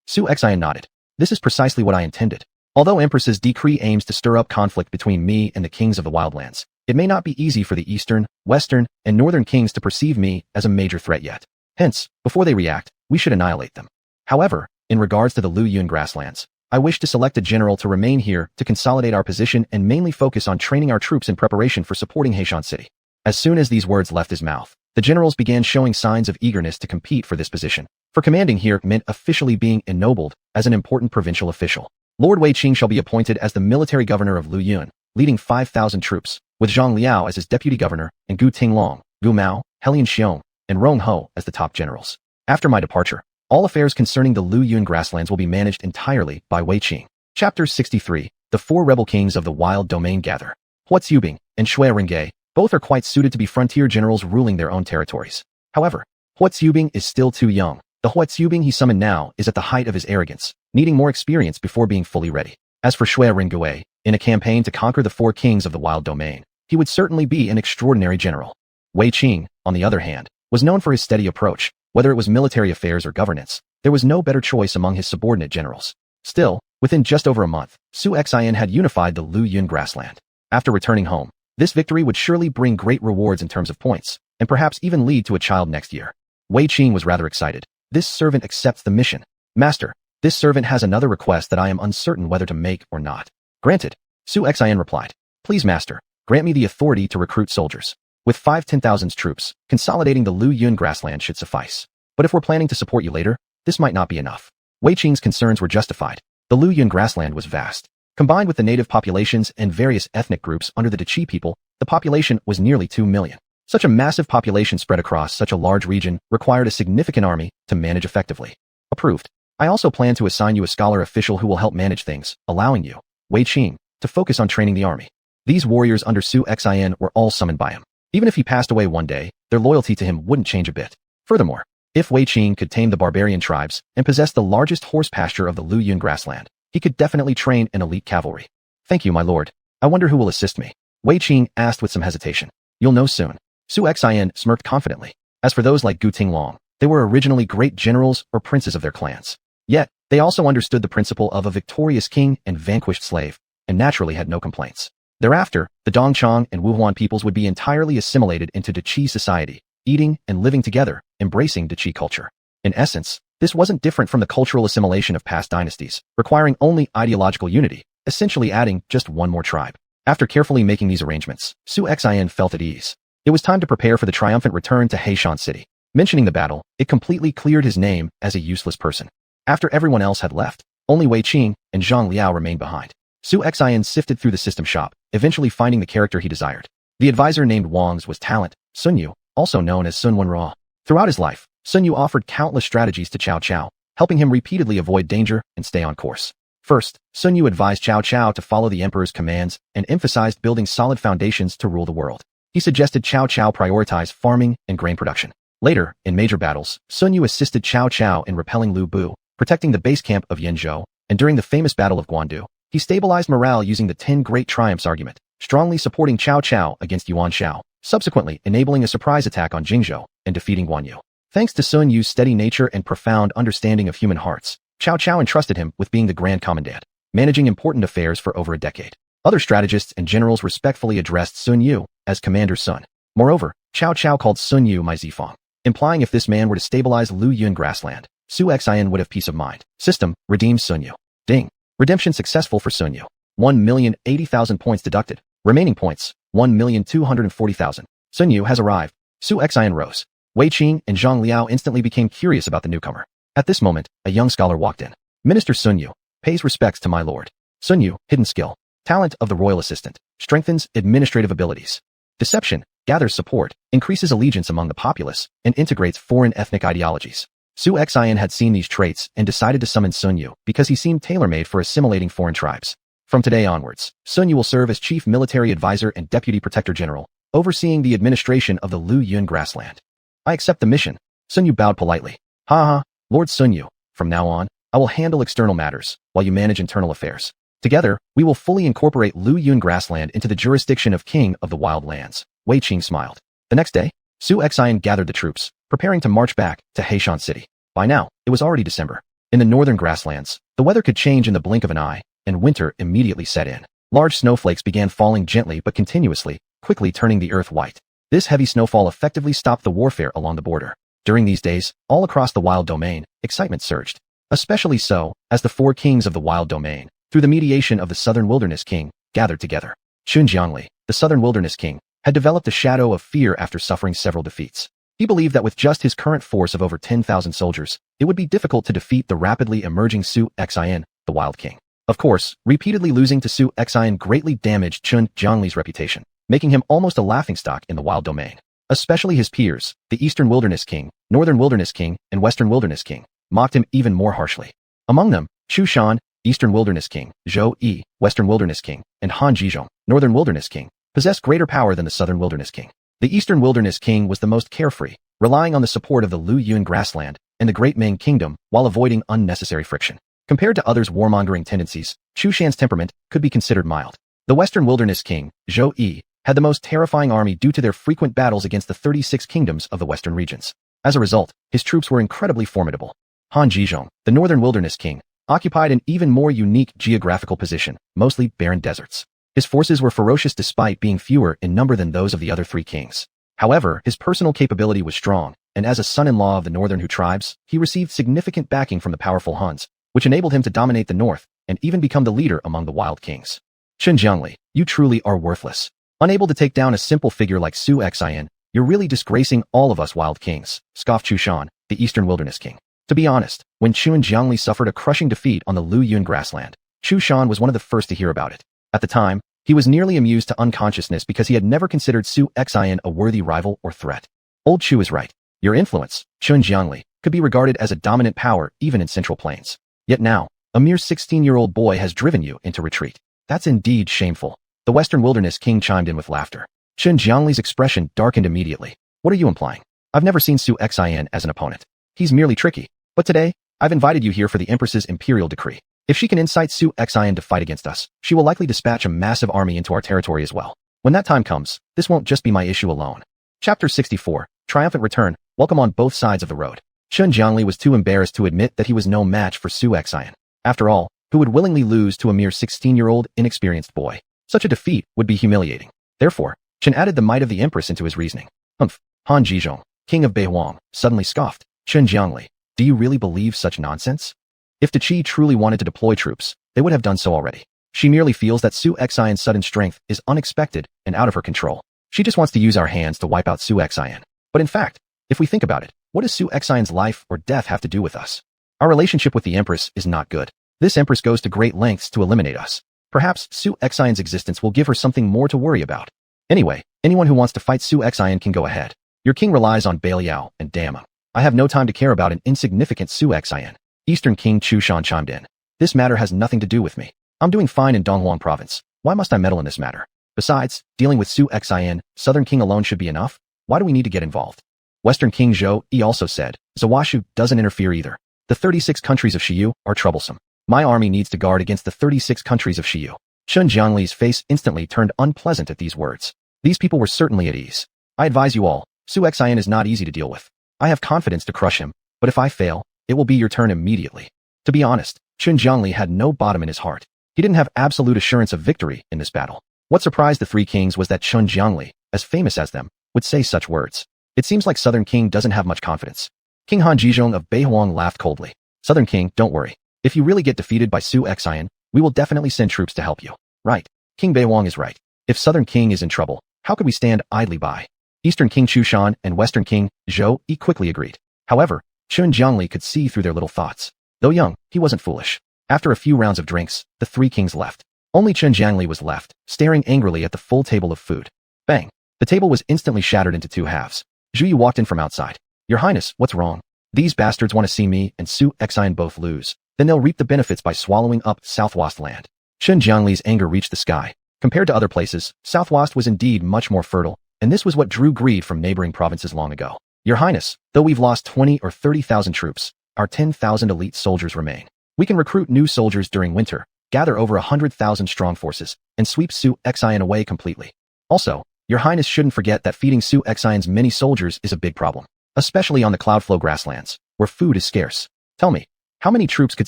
Su Xian nodded. This is precisely what I intended. Although Empress's decree aims to stir up conflict between me and the kings of the wildlands, it may not be easy for the eastern, western, and northern kings to perceive me as a major threat yet. Hence, before they react, we should annihilate them. However, in regards to the Luyun grasslands, I wish to select a general to remain here to consolidate our position and mainly focus on training our troops in preparation for supporting Heishan City. As soon as these words left his mouth, the generals began showing signs of eagerness to compete for this position. For commanding here meant officially being ennobled as an important provincial official. Lord Wei Qing shall be appointed as the military governor of Luyun, leading 5,000 troops, with Zhang Liao as his deputy governor and Gu Tinglong, Gu Mao, Helian Xiong, and Rong Ho as the top generals. After my departure, all affairs concerning the Luyun grasslands will be managed entirely by Wei Qing. Chapter 63. The 4 rebel kings of the wild domain gather. Huatsubing and Xuanhuan both are quite suited to be frontier generals ruling their own territories. However, Huatsubing is still too young. The Huatsubing he summoned now is at the height of his arrogance, needing more experience before being fully ready. As for Xuanhuan, in a campaign to conquer the 4 kings of the wild domain, he would certainly be an extraordinary general. Wei Qing, on the other hand, was known for his steady approach. Whether it was military affairs or governance, there was no better choice among his subordinate generals. Still, within just over a month, Su Xian had unified the Luyun grassland. After returning home, this victory would surely bring great rewards in terms of points, and perhaps even lead to a child next year. Wei Qing was rather excited. This servant accepts the mission. Master, this servant has another request that I am uncertain whether to make or not. Granted, Su Xian replied. Please, master, grant me the authority to recruit soldiers. With 5-10,000 troops, consolidating the Luyun grassland should suffice. But if we're planning to support you later, this might not be enough. Wei Qing's concerns were justified. The Luyun grassland was vast. Combined with the native populations and various ethnic groups under the Qi people, the population was nearly 2 million. Such a massive population spread across such a large region required a significant army to manage effectively. Approved. I also plan to assign you a scholar official who will help manage things, allowing you, Wei Qing, to focus on training the army. These warriors under Su Xian were all summoned by him. Even if he passed away one day, their loyalty to him wouldn't change a bit. Furthermore, if Wei Qing could tame the barbarian tribes and possess the largest horse pasture of the Luyun grassland, he could definitely train an elite cavalry. Thank you, my lord. I wonder who will assist me. Wei Qing asked with some hesitation. You'll know soon. Su Xian smirked confidently. As for those like Gu Tinglong, they were originally great generals or princes of their clans. Yet, they also understood the principle of a victorious king and vanquished slave, and naturally had no complaints. Thereafter, the Dongchang and Wuhuan peoples would be entirely assimilated into Qi society, eating and living together, embracing Qi culture. In essence, this wasn't different from the cultural assimilation of past dynasties, requiring only ideological unity, essentially adding just one more tribe. After carefully making these arrangements, Su Xian felt at ease. It was time to prepare for the triumphant return to Heishan City. Mentioning the battle, it completely cleared his name as a useless person. After everyone else had left, only Wei Qing and Zhang Liao remained behind. Su Xian sifted through the system shop, eventually finding the character he desired. The advisor named Wang's was Talent, Sun Yu, also known as Sun Wenra. Throughout his life, Sun Yu offered countless strategies to Cao Cao, helping him repeatedly avoid danger and stay on course. First, Sun Yu advised Cao Cao to follow the emperor's commands and emphasized building solid foundations to rule the world. He suggested Cao Cao prioritize farming and grain production. Later, in major battles, Sun Yu assisted Cao Cao in repelling Lu Bu, protecting the base camp of Yanzhou, and during the famous Battle of Guandu, he stabilized morale using the 10 Great Triumphs argument, strongly supporting Cao Cao against Yuan Shao, subsequently enabling a surprise attack on Jingzhou and defeating Guan Yu. Thanks to Sun Yu's steady nature and profound understanding of human hearts, Cao Cao entrusted him with being the Grand Commandant, managing important affairs for over a decade. Other strategists and generals respectfully addressed Sun Yu as Commander Sun. Moreover, Cao Cao called Sun Yu My Zifang, implying if this man were to stabilize Luyun grassland, Su Xian would have peace of mind. System, redeemed Sun Yu. Ding. Redemption successful for Sun Yu. 1,080,000 points deducted. Remaining points, 1,240,000. Sun Yu has arrived. Su Xian rose. Wei Qing and Zhang Liao instantly became curious about the newcomer. At this moment, a young scholar walked in. Minister Sun Yu pays respects to my lord. Sun Yu, hidden skill. Talent of the royal assistant. Strengthens administrative abilities. Deception, gathers support, increases allegiance among the populace, and integrates foreign ethnic ideologies. Su Xian had seen these traits and decided to summon Sun Yu because he seemed tailor-made for assimilating foreign tribes. From today onwards, Sun Yu will serve as Chief Military Advisor and Deputy Protector General, overseeing the administration of the Lu Yun grassland. I accept the mission. Sun Yu bowed politely. Ha ha, Lord Sun Yu, from now on, I will handle external matters, while you manage internal affairs. Together, we will fully incorporate Lu Yun grassland into the jurisdiction of King of the Wild Lands. Wei Qing smiled. The next day, Su Xian gathered the troops, preparing to march back to Heishan City. By now, it was already December. In the northern grasslands, the weather could change in the blink of an eye, and winter immediately set in. Large snowflakes began falling gently but continuously, quickly turning the earth white. This heavy snowfall effectively stopped the warfare along the border. During these days, all across the wild domain, excitement surged. Especially so, as the 4 kings of the wild domain, through the mediation of the Southern Wilderness King, gathered together. Xun Jiangli, the Southern Wilderness King, had developed a shadow of fear after suffering several defeats. He believed that with just his current force of over 10,000 soldiers, it would be difficult to defeat the rapidly emerging Su Xian, the Wild King. Of course, repeatedly losing to Su Xian greatly damaged Xun Jiangli's reputation, making him almost a laughingstock in the wild domain. Especially his peers, the Eastern Wilderness King, Northern Wilderness King, and Western Wilderness King, mocked him even more harshly. Among them, Chu Shan, Eastern Wilderness King, Zhou Yi, Western Wilderness King, and Han Zhizhong, Northern Wilderness King, possessed greater power than the Southern Wilderness King. The Eastern Wilderness King was the most carefree, relying on the support of the Lu Yun grassland and the Great Ming Kingdom while avoiding unnecessary friction. Compared to others' warmongering tendencies, Chu Shan's temperament could be considered mild. The Western Wilderness King, Zhou Yi, had the most terrifying army due to their frequent battles against the 36 kingdoms of the western regions. As a result, his troops were incredibly formidable. Han Zhizhong, the Northern Wilderness King, occupied an even more unique geographical position, mostly barren deserts. His forces were ferocious despite being fewer in number than those of the other 3 kings. However, his personal capability was strong, and as a son-in-law of the Northern Hu tribes, he received significant backing from the powerful Huns, which enabled him to dominate the north and even become the leader among the wild kings. Xun Jiangli, you truly are worthless. Unable to take down a simple figure like Su Xian, you're really disgracing all of us wild kings, scoffed Chu Shan, the Eastern Wilderness King. To be honest, when Xun Jiangli suffered a crushing defeat on the Lu Yun grassland, Chu Shan was one of the first to hear about it. At the time, he was nearly amused to unconsciousness because he had never considered Su Xian a worthy rival or threat. Old Chu is right. Your influence, Xun Jiangli, could be regarded as a dominant power even in Central Plains. Yet now, a mere 16-year-old boy has driven you into retreat. That's indeed shameful. The Western Wilderness King chimed in with laughter. Xun Jiangli's expression darkened immediately. What are you implying? I've never seen Su Xian as an opponent. He's merely tricky. But today, I've invited you here for the Empress's imperial decree. If she can incite Su Xian to fight against us, she will likely dispatch a massive army into our territory as well. When that time comes, this won't just be my issue alone. Chapter 64, Triumphant Return, Welcome on Both Sides of the Road. Xun Jiangli was too embarrassed to admit that he was no match for Su Xian. After all, who would willingly lose to a mere 16-year-old, inexperienced boy? Such a defeat would be humiliating. Therefore, Chen added the might of the Empress into his reasoning. Han Zhizhong, king of Beihuang, suddenly scoffed. Xun Jiangli, do you really believe such nonsense? If the Qi truly wanted to deploy troops, they would have done so already. She merely feels that Su Xian's sudden strength is unexpected and out of her control. She just wants to use our hands to wipe out Su Xian. But in fact, if we think about it, what does Su Xian's life or death have to do with us? Our relationship with the Empress is not good. This Empress goes to great lengths to eliminate us. Perhaps Su Xian's existence will give her something more to worry about. Anyway, anyone who wants to fight Su Xian can go ahead. Your king relies on Beliao and Dama. I have no time to care about an insignificant Su Xian. Eastern King Chu Shan chimed in. This matter has nothing to do with me. I'm doing fine in Donghuang province. Why must I meddle in this matter? Besides, dealing with Su Xian, Southern King alone should be enough. Why do we need to get involved? Western King Zhou Yi also said, Zawashu doesn't interfere either. The 36 countries of Shiyu are troublesome. My army needs to guard against the 36 countries of Shiyu. Xun Jiangli's face instantly turned unpleasant at these words. These people were certainly at ease. I advise you all, Su Xian is not easy to deal with. I have confidence to crush him, but if I fail, it will be your turn immediately. To be honest, Xun Jiangli had no bottom in his heart. He didn't have absolute assurance of victory in this battle. What surprised the 3 kings was that Xun Jiangli, as famous as them, would say such words. It seems like Southern King doesn't have much confidence. King Han Zhizhong of Beihuang laughed coldly. Southern King, don't worry. If you really get defeated by Su Xian, we will definitely send troops to help you. Right. King Beihuang is right. If Southern King is in trouble, how could we stand idly by? Eastern King Chu Shan and Western King Zhou Yi quickly agreed. However, Xun Jiangli could see through their little thoughts. Though young, he wasn't foolish. After a few rounds of drinks, the 3 kings left. Only Xun Jiangli was left, staring angrily at the full table of food. Bang! The table was instantly shattered into 2 halves. Zhu Yi walked in from outside. Your Highness, what's wrong? These bastards want to see me and Su Xian both lose. Then they'll reap the benefits by swallowing up South Wasteland. Chen Jiangli's anger reached the sky. Compared to other places, Southwest was indeed much more fertile, and this was what drew greed from neighboring provinces long ago. Your Highness, though we've lost 20 or 30,000 troops, our 10,000 elite soldiers remain. We can recruit new soldiers during winter, gather over 100,000 strong forces, and sweep xuanhuan away completely. Also, Your Highness shouldn't forget that feeding xuanhuan's many soldiers is a big problem, especially on the Cloudflow grasslands, where food is scarce. Tell me, how many troops could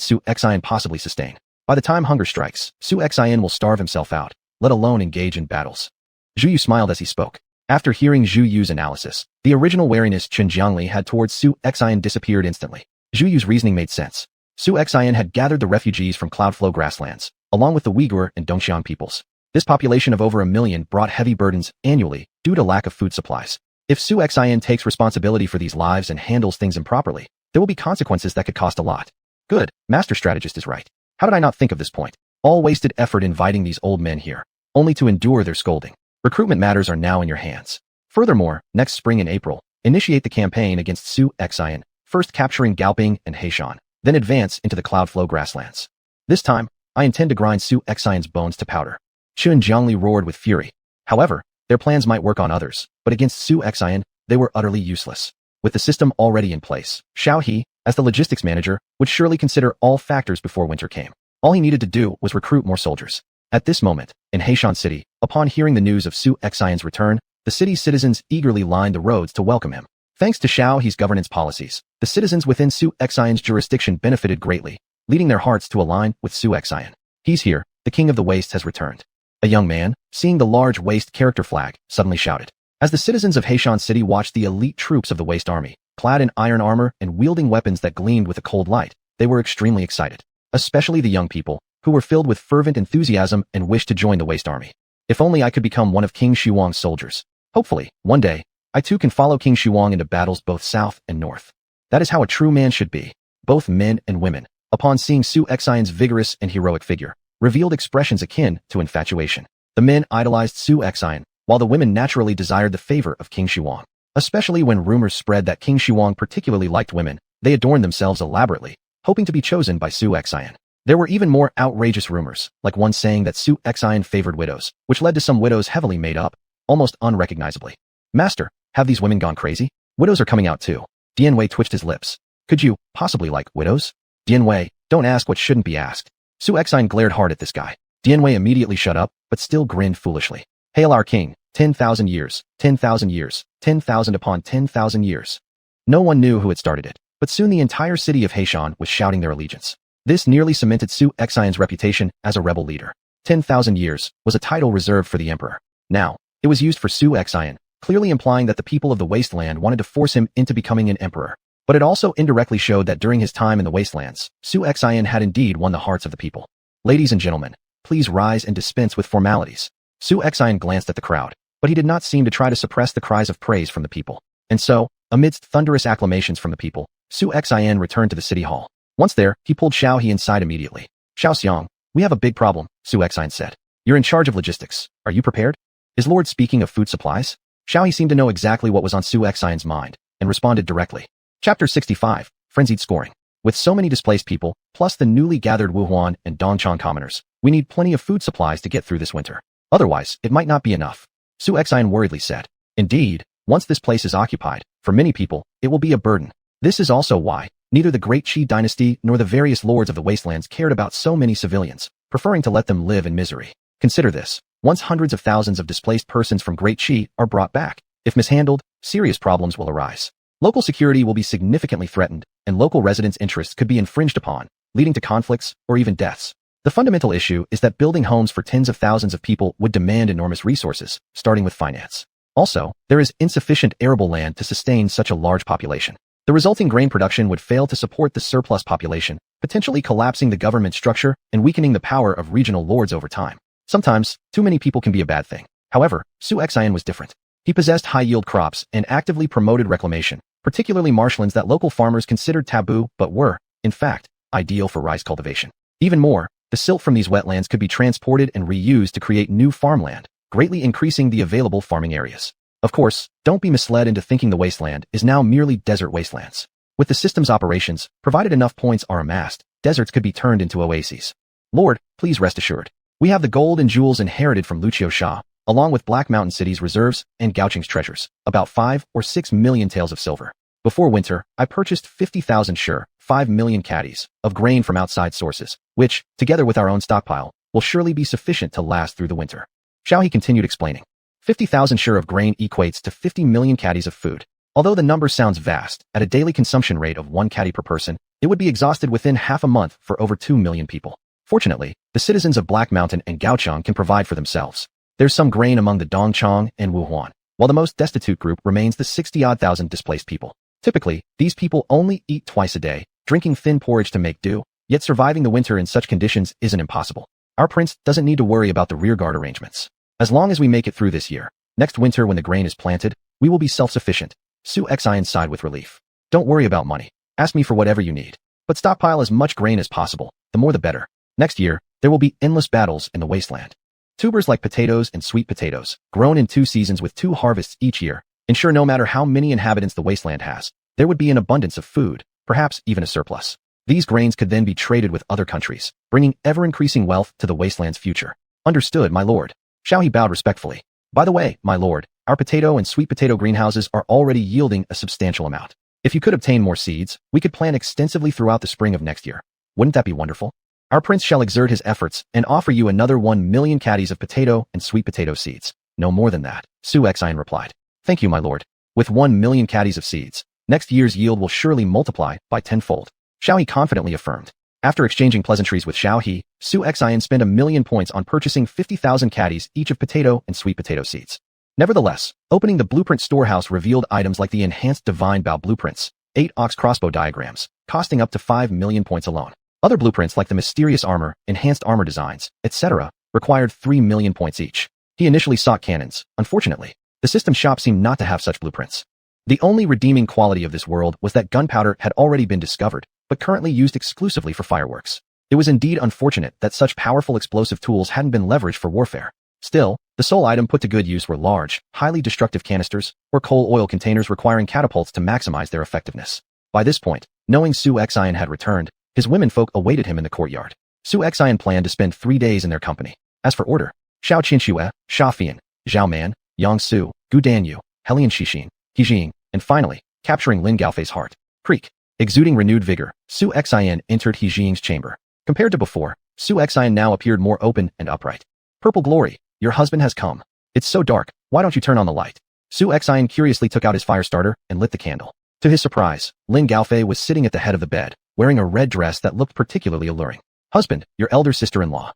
xuanhuan possibly sustain? By the time hunger strikes, xuanhuan will starve himself out, let alone engage in battles. Zhu Yu smiled as he spoke. After hearing Zhu Yu's analysis, the original wariness Chen Jiangli had towards xuanhuan disappeared instantly. Zhu Yu's reasoning made sense. Xuanhuan had gathered the refugees from Cloudflow grasslands, along with the Uyghur and Dongxian peoples. This population of over 1 million brought heavy burdens annually due to lack of food supplies. If xuanhuan takes responsibility for these lives and handles things improperly, there will be consequences that could cost a lot. Good, Master Strategist is right. How did I not think of this point? All wasted effort inviting these old men here, only to endure their scolding. Recruitment matters are now in your hands. Furthermore, next spring in April, initiate the campaign against xuanhuan, first capturing Gaoping and Heishan, then advance into the Cloudflow grasslands. This time, I intend to grind xuanhuan's bones to powder. Chen Jiangli roared with fury. However, their plans might work on others, but against xuanhuan, they were utterly useless. With the system already in place, Xiao He, as the logistics manager, would surely consider all factors before winter came. All he needed to do was recruit more soldiers. At this moment, in Heishan City, upon hearing the news of xuanhuan's return, the city's citizens eagerly lined the roads to welcome him. Thanks to Xiao He's governance policies, the citizens within xuanhuan's jurisdiction benefited greatly, leading their hearts to align with xuanhuan. He's here, the king of the Waste has returned. A young man, seeing the large Waste character flag, suddenly shouted. As the citizens of Heishan City watched the elite troops of the Waste army, clad in iron armor and wielding weapons that gleamed with a cold light, they were extremely excited. Especially the young people, who were filled with fervent enthusiasm and wished to join the Waste army. If only I could become one of King Xuan's soldiers. Hopefully, one day, I too can follow King Xuan into battles both south and north. That is how a true man should be. Both men and women, upon seeing xuanhuan's vigorous and heroic figure, revealed expressions akin to infatuation. The men idolized xuanhuan, while the women naturally desired the favor of King Xuan. Especially when rumors spread that King Xuan particularly liked women, they adorned themselves elaborately, hoping to be chosen by xuanhuan. There were even more outrageous rumors, like one saying that xuanhuan favored widows, which led to some widows heavily made up, almost unrecognizably. Master, have these women gone crazy? Widows are coming out too. Dian Wei twitched his lips. Could you possibly like widows? Dian Wei, don't ask what shouldn't be asked. Xuanhuan glared hard at this guy. Dian Wei immediately shut up, but still grinned foolishly. Hail our king, 10,000 years, 10,000 years, 10,000 upon 10,000 years. No one knew who had started it, but soon the entire city of Heishan was shouting their allegiance. This nearly cemented xuanhuan's reputation as a rebel leader. 10,000 years was a title reserved for the emperor. Now, it was used for xuanhuan, clearly implying that the people of the Wasteland wanted to force him into becoming an emperor. But it also indirectly showed that during his time in the Wastelands, xuanhuan had indeed won the hearts of the people. Ladies and gentlemen, please rise and dispense with formalities. Xuanhuan glanced at the crowd, but he did not seem to try to suppress the cries of praise from the people. And so, amidst thunderous acclamations from the people, xuanhuan returned to the city hall. Once there, he pulled Xiao He inside immediately. Xiao Xiang, we have a big problem, xuanhuan said. You're in charge of logistics. Are you prepared? Is Lord speaking of food supplies? Xiao He seemed to know exactly what was on xuanhuan's mind, and responded directly. Chapter 65, Frenzied Scoring. With so many displaced people, plus the newly gathered Wuhuan and Dongchang commoners, we need plenty of food supplies to get through this winter. Otherwise, it might not be enough. Xuanhuan worriedly said. Indeed, once this place is occupied, for many people, it will be a burden. This is also why neither the Great Qi Dynasty nor the various lords of the Wastelands cared about so many civilians, preferring to let them live in misery. Consider this. Once hundreds of thousands of displaced persons from Great Qi are brought back, if mishandled, serious problems will arise. Local security will be significantly threatened, and local residents' interests could be infringed upon, leading to conflicts or even deaths. The fundamental issue is that building homes for tens of thousands of people would demand enormous resources, starting with finance. Also, there is insufficient arable land to sustain such a large population. The resulting grain production would fail to support the surplus population, potentially collapsing the government structure and weakening the power of regional lords over time. Sometimes, too many people can be a bad thing. However, xuanhuan was different. He possessed high-yield crops and actively promoted reclamation, particularly marshlands that local farmers considered taboo but were, in fact, ideal for rice cultivation. Even more, the silt from these wetlands could be transported and reused to create new farmland, greatly increasing the available farming areas. Of course, don't be misled into thinking the wasteland is now merely desert wastelands. With the system's operations, provided enough points are amassed, deserts could be turned into oases. Lord, please rest assured. We have the gold and jewels inherited from Lucio Shah, along with Black Mountain City's reserves and Gaoqing's treasures, about 5 or 6 million taels of silver. Before winter, I purchased 50,000 sure, 5 million caddies, of grain from outside sources, which, together with our own stockpile, will surely be sufficient to last through the winter. Xiaohe continued explaining. 50,000 sure of grain equates to 50 million caddies of food. Although the number sounds vast, at a daily consumption rate of 1 caddy per person, it would be exhausted within half a month for over 2 million people. Fortunately, the citizens of Black Mountain and Gaochang can provide for themselves. There's some grain among the Dongchang and Wuhuan, while the most destitute group remains the 60-odd thousand displaced people. Typically, these people only eat twice a day, drinking thin porridge to make do, yet surviving the winter in such conditions isn't impossible. Our prince doesn't need to worry about the rearguard arrangements. As long as we make it through this year, next winter when the grain is planted, we will be self-sufficient. Su Xian sighed with relief. Don't worry about money. Ask me for whatever you need. But stockpile as much grain as possible, the more the better. Next year, there will be endless battles in the wasteland. Tubers like potatoes and sweet potatoes, grown in 2 seasons with 2 harvests each year, ensure no matter how many inhabitants the wasteland has, there would be an abundance of food, perhaps even a surplus. These grains could then be traded with other countries, bringing ever-increasing wealth to the wasteland's future. Understood, my lord. Xiaohe bowed respectfully. By the way, my lord, our potato and sweet potato greenhouses are already yielding a substantial amount. If you could obtain more seeds, we could plant extensively throughout the spring of next year. Wouldn't that be wonderful? Our prince shall exert his efforts and offer you another 1 million caddies of potato and sweet potato seeds. No more than that, Su Xian replied. Thank you, my lord. With 1 million caddies of seeds, next year's yield will surely multiply by 10-fold. Xiaohe confidently affirmed. After exchanging pleasantries with Xiaohe, Su Xian spent 1,000,000 points on purchasing 50,000 caddies each of potato and sweet potato seeds. Nevertheless, opening the blueprint storehouse revealed items like the enhanced divine bow blueprints, 8 ox crossbow diagrams, costing up to 5 million points alone. Other blueprints like the mysterious armor, enhanced armor designs, etc., required 3 million points each. He initially sought cannons. Unfortunately, the system shop seemed not to have such blueprints. The only redeeming quality of this world was that gunpowder had already been discovered, but currently used exclusively for fireworks. It was indeed unfortunate that such powerful explosive tools hadn't been leveraged for warfare. Still, the sole item put to good use were large, highly destructive canisters, or coal oil containers requiring catapults to maximize their effectiveness. By this point, knowing Su Xian had returned, his womenfolk awaited him in the courtyard. Su Xian planned to spend 3 days in their company. As for order, Xiao Qinxue, Sha Fian, Zhao Man, Yang Su, Gu Danyu, Helian Xixin, He Jing, and finally, capturing Lin Gaofei's heart. Creak. Exuding renewed vigor, Su Xian entered He Jing's chamber. Compared to before, Su Xian now appeared more open and upright. Purple glory, your husband has come. It's so dark, why don't you turn on the light? Su Xian curiously took out his fire starter and lit the candle. To his surprise, Lin Gaofei was sitting at the head of the bed, wearing a red dress that looked particularly alluring. Husband, your elder sister-in-law.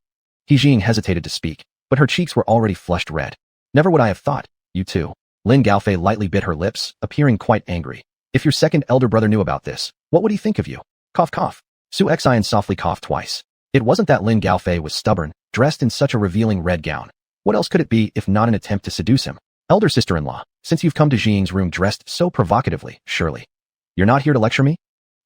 He Jing hesitated to speak, but her cheeks were already flushed red. Never would I have thought, you too. Lin Gaofei lightly bit her lips, appearing quite angry. If your second elder brother knew about this, what would he think of you? Cough cough. Su Xian softly coughed twice. It wasn't that Lin Gaofei was stubborn, dressed in such a revealing red gown. What else could it be if not an attempt to seduce him? Elder sister-in-law, since you've come to Jing's room dressed so provocatively, surely. You're not here to lecture me?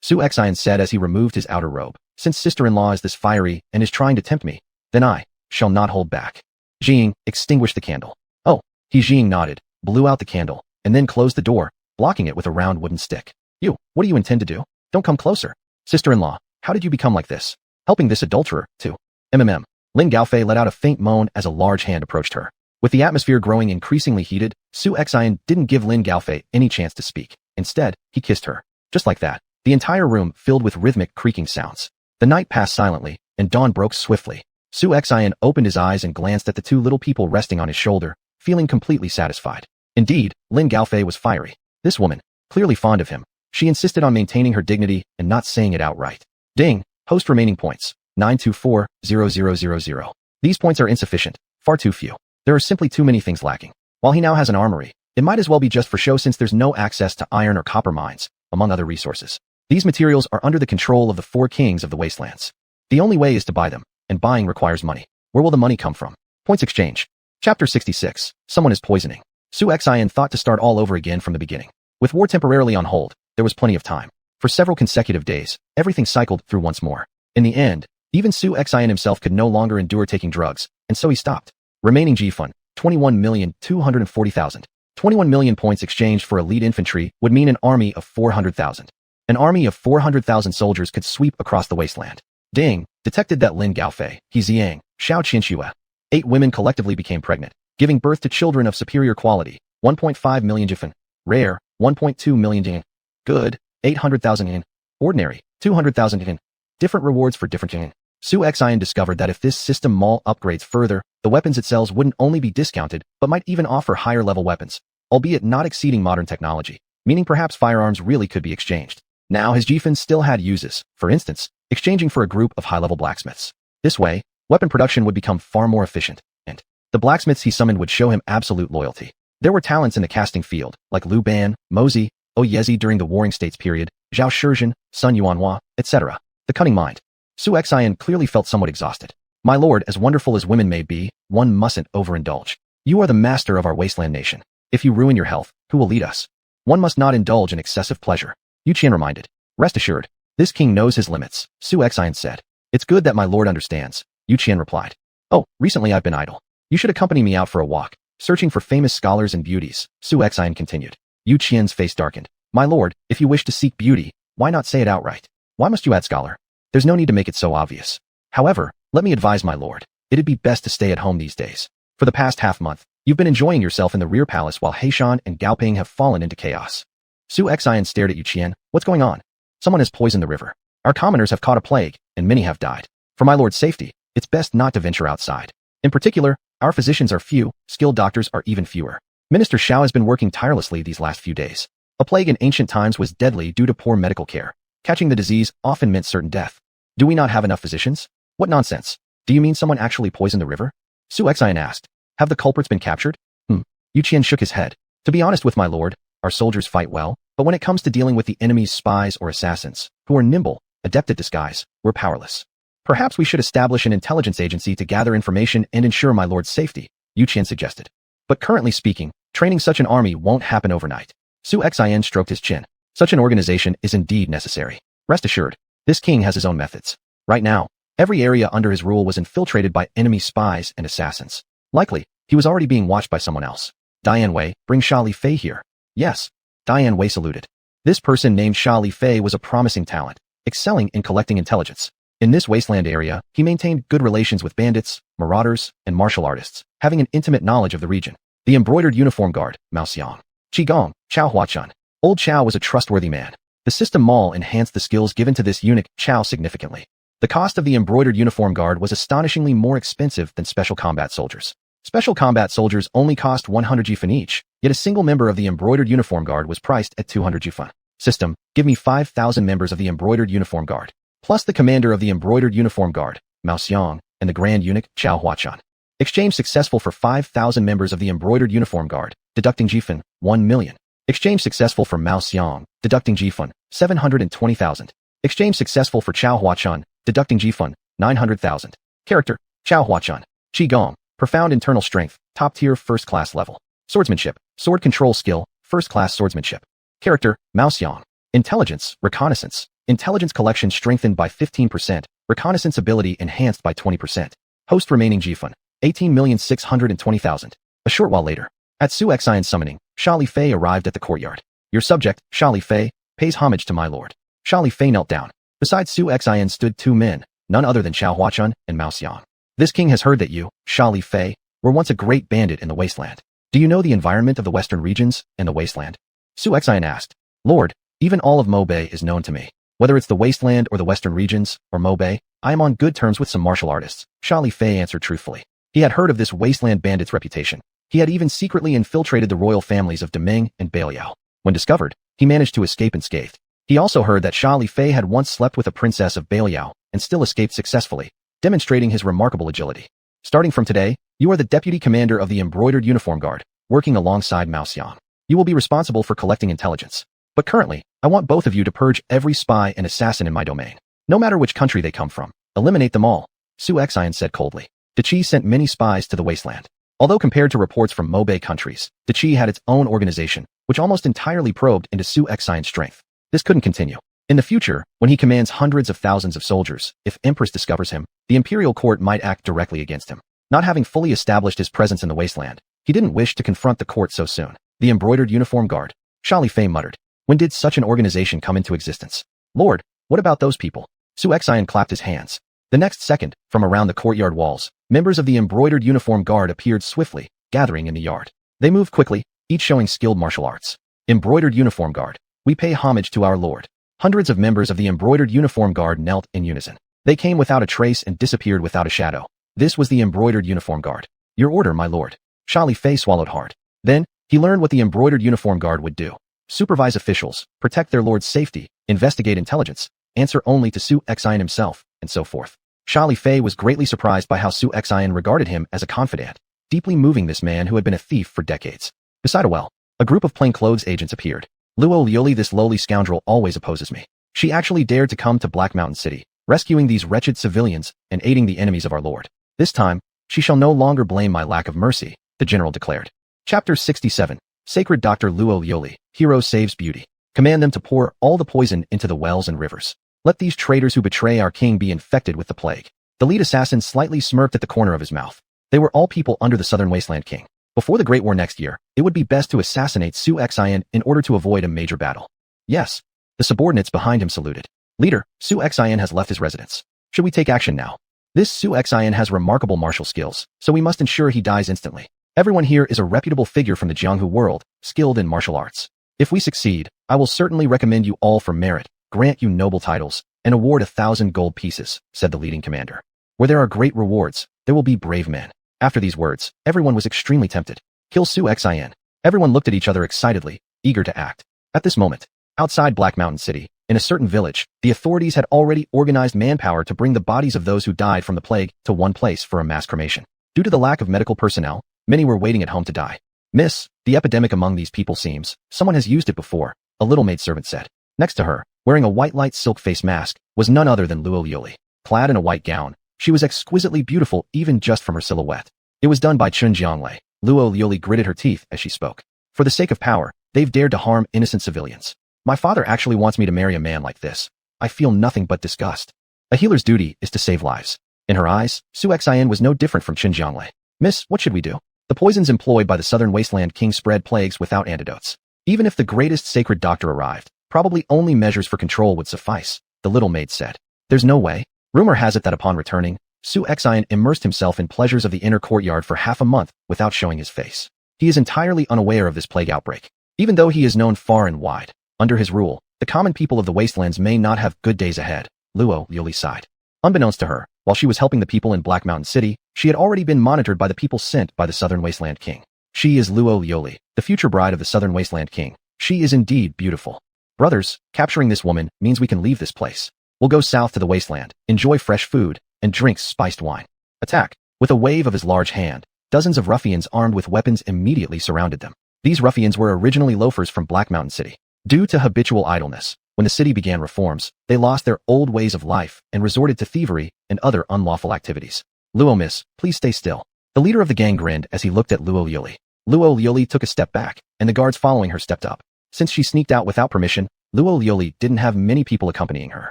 Su Xian said as he removed his outer robe. Since sister-in-law is this fiery and is trying to tempt me, then I shall not hold back. Jing, extinguish the candle. Oh, He Jing nodded, blew out the candle, and then closed the door, blocking it with a round wooden stick. You, what do you intend to do? Don't come closer. Sister-in-law, how did you become like this? Helping this adulterer, too. Lin Gaofei let out a faint moan as a large hand approached her. With the atmosphere growing increasingly heated, Su Xian didn't give Lin Gaofei any chance to speak. Instead, he kissed her. Just like that, the entire room filled with rhythmic creaking sounds. The night passed silently, and dawn broke swiftly. Su Xian opened his eyes and glanced at the 2 little people resting on his shoulder, feeling completely satisfied. Indeed, Lin Gaofei was fiery. This woman, clearly fond of him, she insisted on maintaining her dignity and not saying it outright. Ding, host remaining points, 924,000. These points are insufficient, far too few. There are simply too many things lacking. While he now has an armory, it might as well be just for show since there's no access to iron or copper mines, among other resources. These materials are under the control of the 4 kings of the wastelands. The only way is to buy them, and buying requires money. Where will the money come from? Points exchange. Chapter 66. Someone is poisoning. Su Xian thought to start all over again from the beginning. With war temporarily on hold, there was plenty of time. For several consecutive days, everything cycled through once more. In the end, even Su Xian himself could no longer endure taking drugs, and so he stopped. Remaining G-Fund, 21,240,000. 21 million points exchanged for elite infantry would mean an army of 400,000. An army of 400,000 soldiers could sweep across the wasteland. Ding, detected that Lin Gaofei, He Xiang, Xiao Qinxue. 8 women collectively became pregnant, giving birth to children of superior quality, 1.5 million jifan. Rare, 1.2 million yin. Good, 800,000 yin. Ordinary, 200,000 yin. Different rewards for different yin. Su Xian discovered that if this system mall upgrades further, the weapons it sells wouldn't only be discounted, but might even offer higher-level weapons, albeit not exceeding modern technology, meaning perhaps firearms really could be exchanged. Now his jifan still had uses, for instance, exchanging for a group of high-level blacksmiths. This way, weapon production would become far more efficient, and the blacksmiths he summoned would show him absolute loyalty. There were talents in the casting field, like Liu Ban, Mozi, Oyezi during the Warring States period, Zhao Shizhen, Sun Yuanhua, etc. The cunning mind. Su Xian clearly felt somewhat exhausted. My lord, as wonderful as women may be, one mustn't overindulge. You are the master of our wasteland nation. If you ruin your health, who will lead us? One must not indulge in excessive pleasure. Yu Qian reminded. Rest assured, this king knows his limits, Su Xian said. It's good that my lord understands, Yu Qian replied. Oh, recently I've been idle. You should accompany me out for a walk, searching for famous scholars and beauties, Su Xian continued. Yu Qian's face darkened. My lord, if you wish to seek beauty, why not say it outright? Why must you add scholar? There's no need to make it so obvious. However, let me advise my lord, it'd be best to stay at home these days. For the past half-month, you've been enjoying yourself in the rear palace while Heishan and Gaoping have fallen into chaos. Su Xian stared at Yu Qian. What's going on? Someone has poisoned the river. Our commoners have caught a plague, and many have died. For my lord's safety, it's best not to venture outside. In particular, our physicians are few, skilled doctors are even fewer. Minister Xiao has been working tirelessly these last few days. A plague in ancient times was deadly due to poor medical care. Catching the disease often meant certain death. Do we not have enough physicians? What nonsense. Do you mean someone actually poisoned the river? Su Xian asked. Have the culprits been captured? Yu Qian shook his head. To be honest with my lord, our soldiers fight well, but when it comes to dealing with the enemy's spies or assassins, who are nimble, adept at disguise, we're powerless. Perhaps we should establish an intelligence agency to gather information and ensure my lord's safety, Yu Qian suggested. But currently speaking, training such an army won't happen overnight. Su Xian stroked his chin. Such an organization is indeed necessary. Rest assured, this king has his own methods. Right now, every area under his rule was infiltrated by enemy spies and assassins. Likely, he was already being watched by someone else. Diane Wei, bring Sha Li Fei here. Yes. Diane Wei saluted. This person named Sha Li Fei was a promising talent, excelling in collecting intelligence. In this wasteland area, he maintained good relations with bandits, marauders, and martial artists, having an intimate knowledge of the region. The embroidered uniform guard, Mao Xiang. Qigong, Chao Huachan. Old Chao was a trustworthy man. The system mall enhanced the skills given to this eunuch, Chao, significantly. The cost of the embroidered uniform guard was astonishingly more expensive than special combat soldiers. Special combat soldiers only cost 100 jifan each, yet a single member of the embroidered uniform guard was priced at 200 jifan. System, give me 5,000 members of the embroidered uniform guard, plus the commander of the embroidered uniform guard, Mao Xiang, and the grand eunuch, Chao Huachan. Exchange successful for 5,000 members of the embroidered uniform guard, deducting jifan, 1 million. Exchange successful for Mao Xiang, deducting jifan, 720,000. Exchange successful for Chao Huachan, deducting jifan, 900,000. Character, Chao Huachan. Qigong, profound internal strength, top-tier first-class level. Swordsmanship, sword control skill, first-class swordsmanship. Character, Mao Xiang. Intelligence, reconnaissance. Intelligence collection strengthened by 15%, reconnaissance ability enhanced by 20%. Host remaining jifan, 18,620,000. A short while later, at Su Xian's summoning, Sha Li Fei arrived at the courtyard. Your subject, Sha Li Fei, pays homage to my lord. Sha Li Fei knelt down. Beside Su Xian stood 2 men, none other than Chao Huachan and Mao Xiang. This king has heard that you, Sha Li Fei, were once a great bandit in the Wasteland. Do you know the environment of the western regions and the Wasteland? Su Xian asked. Lord, even all of Mobei is known to me. Whether it's the Wasteland or the western regions, or Mobei, I am on good terms with some martial artists, Sha Li Fei answered truthfully. He had heard of this Wasteland bandit's reputation. He had even secretly infiltrated the royal families of Deming and Bailiao. When discovered, he managed to escape unscathed. He also heard that Sha Li Fei had once slept with a princess of Bailiao and still escaped successfully, demonstrating his remarkable agility. Starting from today, you are the deputy commander of the embroidered uniform guard, working alongside Mao Xiang. You will be responsible for collecting intelligence. But currently, I want both of you to purge every spy and assassin in my domain. No matter which country they come from, eliminate them all, Su Xian said coldly. De Qi sent many spies to the Wasteland. Although compared to reports from Mobei countries, De Qi had its own organization, which almost entirely probed into Su Xian's strength. This couldn't continue. In the future, when he commands hundreds of thousands of soldiers, if Empress discovers him, the imperial court might act directly against him. Not having fully established his presence in the Wasteland, he didn't wish to confront the court so soon. The embroidered uniform guard, Sha Li Fei muttered. When did such an organization come into existence? Lord, what about those people? Su Xian clapped his hands. The next second, from around the courtyard walls, Members of the embroidered uniform guard appeared swiftly, gathering in the yard. They moved quickly, each showing skilled martial arts. Embroidered uniform guard. We pay homage to our lord. Hundreds of members of the embroidered uniform guard knelt in unison. They came without a trace and disappeared without a shadow. This was the embroidered uniform guard. Your order, my lord. Xia Fei swallowed hard. Then, he learned what the embroidered uniform guard would do. Supervise officials, protect their lord's safety, investigate intelligence, answer only to Su Xian himself, and so forth. Xia Fei was greatly surprised by how Su Xian regarded him as a confidant, deeply moving this man who had been a thief for decades. Beside a group of plainclothes agents appeared. Luo Liuli, this lowly scoundrel always opposes me. She actually dared to come to Black Mountain City, rescuing these wretched civilians and aiding the enemies of our lord. This time, she shall no longer blame my lack of mercy, the general declared. Chapter 67. Sacred Dr. Luo Liuli, Hero Saves Beauty. Command them to pour all the poison into the wells and rivers. Let these traitors who betray our king be infected with the plague. The lead assassin slightly smirked at the corner of his mouth. They were all people under the Southern Wasteland king. Before the Great War next year, it would be best to assassinate Su Xian in order to avoid a major battle. Yes. The subordinates behind him saluted. Leader, Su Xian has left his residence. Should we take action now? This Su Xian has remarkable martial skills, so we must ensure he dies instantly. Everyone here is a reputable figure from the Jianghu world, skilled in martial arts. If we succeed, I will certainly recommend you all for merit, grant you noble titles, and award 1,000 gold pieces, said the leading commander. Where there are great rewards, there will be brave men. After these words, everyone was extremely tempted. Kill Su Xian. Everyone looked at each other excitedly, eager to act. At this moment, outside Black Mountain City, in a certain village, the authorities had already organized manpower to bring the bodies of those who died from the plague to one place for a mass cremation. Due to the lack of medical personnel, many were waiting at home to die. Miss, the epidemic among these people seems, someone has used it before, a little maidservant said. Next to her, wearing a white light silk face mask, was none other than Luo Liuli. Clad in a white gown, she was exquisitely beautiful even just from her silhouette. It was done by Chun Jianglei. Luo Liuli gritted her teeth as she spoke. For the sake of power, they've dared to harm innocent civilians. My father actually wants me to marry a man like this. I feel nothing but disgust. A healer's duty is to save lives. In her eyes, Su Xian was no different from Chun Jianglei. Miss, what should we do? The poisons employed by the Southern Wasteland king spread plagues without antidotes. Even if the greatest sacred doctor arrived, probably only measures for control would suffice, the little maid said. There's no way. Rumor has it that upon returning, Su Xian immersed himself in pleasures of the inner courtyard for half a month without showing his face. He is entirely unaware of this plague outbreak. Even though he is known far and wide, under his rule, the common people of the wastelands may not have good days ahead, Luo Liuli sighed. Unbeknownst to her, while she was helping the people in Black Mountain City, she had already been monitored by the people sent by the Southern Wasteland king. She is Luo Liuli, the future bride of the Southern Wasteland king. She is indeed beautiful. Brothers, capturing this woman means we can leave this place. We'll go south to the wasteland, enjoy fresh food, and drink spiced wine. Attack. With a wave of his large hand, dozens of ruffians armed with weapons immediately surrounded them. These ruffians were originally loafers from Black Mountain City. Due to habitual idleness, when the city began reforms, they lost their old ways of life and resorted to thievery and other unlawful activities. Luo, miss, please stay still. The leader of the gang grinned as he looked at Luo Liuli. Luo Liuli took a step back, and the guards following her stepped up. Since she sneaked out without permission, Luo Liuli didn't have many people accompanying her.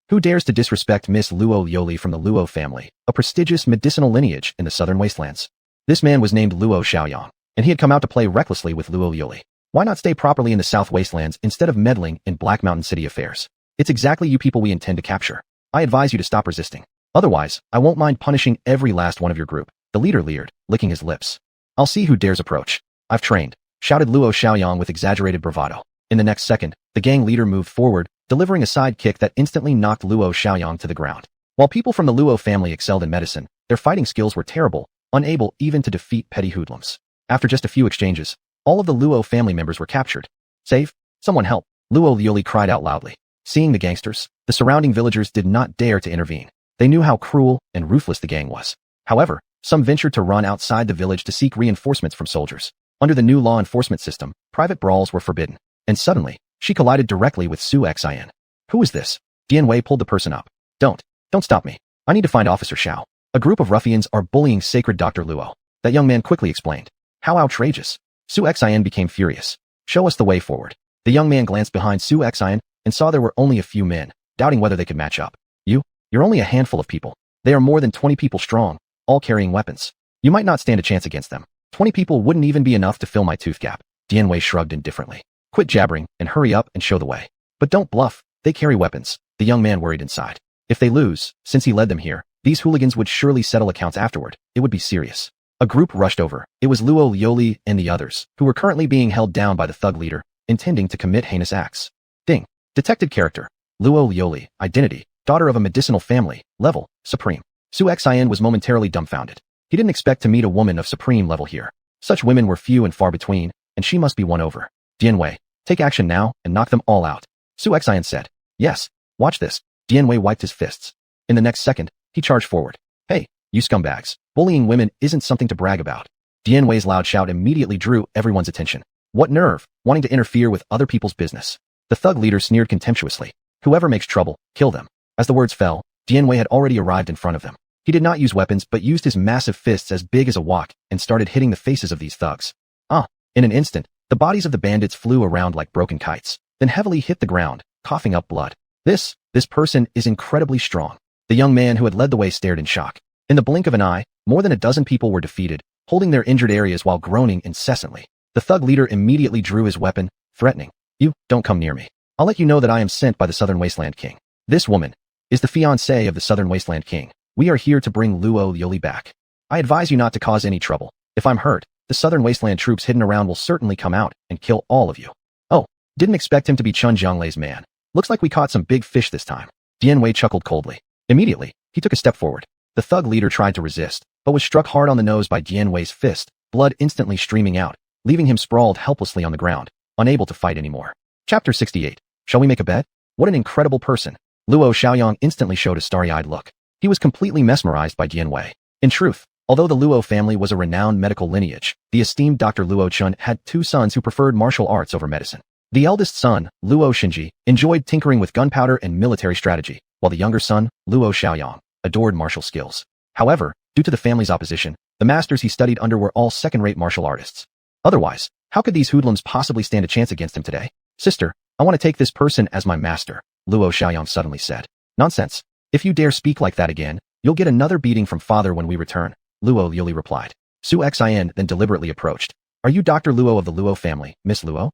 Who dares to disrespect Miss Luo Liuli from the Luo family, a prestigious medicinal lineage in the Southern Wastelands? This man was named Luo Xiaoyang, and he had come out to play recklessly with Luo Liuli. Why not stay properly in the South Wastelands instead of meddling in Black Mountain City affairs? It's exactly you people we intend to capture. I advise you to stop resisting. Otherwise, I won't mind punishing every last one of your group, the leader leered, licking his lips. I'll see who dares approach. I've trained, shouted Luo Xiaoyang with exaggerated bravado. In the next second, the gang leader moved forward, delivering a side kick that instantly knocked Luo Xiaoyang to the ground. While people from the Luo family excelled in medicine, their fighting skills were terrible, unable even to defeat petty hoodlums. After just a few exchanges, all of the Luo family members were captured. Save! Someone help! Luo Liuli cried out loudly. Seeing the gangsters, the surrounding villagers did not dare to intervene. They knew how cruel and ruthless the gang was. However, some ventured to run outside the village to seek reinforcements from soldiers. Under the new law enforcement system, private brawls were forbidden. And suddenly, she collided directly with Su Xian. Who is this? Dian Wei pulled the person up. Don't stop me. I need to find Officer Xiao. A group of ruffians are bullying sacred Dr. Luo. That young man quickly explained. How outrageous. Su Xian became furious. Show us the way forward. The young man glanced behind Su Xian and saw there were only a few men, doubting whether they could match up. You're only a handful of people. They are more than 20 people strong, all carrying weapons. You might not stand a chance against them. 20 people wouldn't even be enough to fill my tooth gap. Dian Wei shrugged indifferently. Quit jabbering and hurry up and show the way. But don't bluff. They carry weapons. The young man worried inside. If they lose, since he led them here, These hooligans would surely settle accounts afterward. It would be serious. A group rushed over. It was Luo Lioli and the others, who were currently being held down by the thug leader, intending to commit heinous acts. Ding. Detected character. Luo Lioli, identity, daughter of a medicinal family, level, supreme. Xuanhuan was momentarily dumbfounded. He didn't expect to meet a woman of supreme level here. Such women were few and far between, and she must be won over. Dianwei, take action now and knock them all out. Xuanhuan said. Yes, watch this. Dianwei wiped his fists. In the next second, he charged forward. Hey, you scumbags. Bullying women isn't something to brag about. Dianwei's loud shout immediately drew everyone's attention. What nerve, wanting to interfere with other people's business. The thug leader sneered contemptuously. Whoever makes trouble, kill them. As the words fell, Dianwei had already arrived in front of them. He did not use weapons but used his massive fists as big as a wok and started hitting the faces of these thugs. In an instant, the bodies of the bandits flew around like broken kites, then heavily hit the ground, coughing up blood. This person is incredibly strong. The young man who had led the way stared in shock. In the blink of an eye, more than a dozen people were defeated, holding their injured areas while groaning incessantly. The thug leader immediately drew his weapon, threatening. You, don't come near me. I'll let you know that I am sent by the Southern Wasteland King. This woman is the fiancée of the Southern Wasteland King. We are here to bring Luo Lioli back. I advise you not to cause any trouble. If I'm hurt, the Southern Wasteland troops hidden around will certainly come out and kill all of you. Oh, didn't expect him to be Chun Jianglei's man. Looks like we caught some big fish this time. Dianwei chuckled coldly. Immediately, he took a step forward. The thug leader tried to resist, but was struck hard on the nose by Dianwei's fist, blood instantly streaming out, leaving him sprawled helplessly on the ground, unable to fight anymore. Chapter 68. Shall we make a bet? What an incredible person. Luo Xiaoyang instantly showed a starry-eyed look. He was completely mesmerized by Dianwei. In truth, although the Luo family was a renowned medical lineage, the esteemed Dr. Luo Chun had two sons who preferred martial arts over medicine. The eldest son, Luo Xinji, enjoyed tinkering with gunpowder and military strategy, while the younger son, Luo Xiaoyang, adored martial skills. However, due to the family's opposition, the masters he studied under were all second-rate martial artists. Otherwise, how could these hoodlums possibly stand a chance against him today? Sister, I want to take this person as my master, Luo Xiaoyang suddenly said. Nonsense. If you dare speak like that again, you'll get another beating from father when we return, Luo Lioli replied. Xuanhuan then deliberately approached. Are you Dr. Luo of the Luo family, Miss Luo?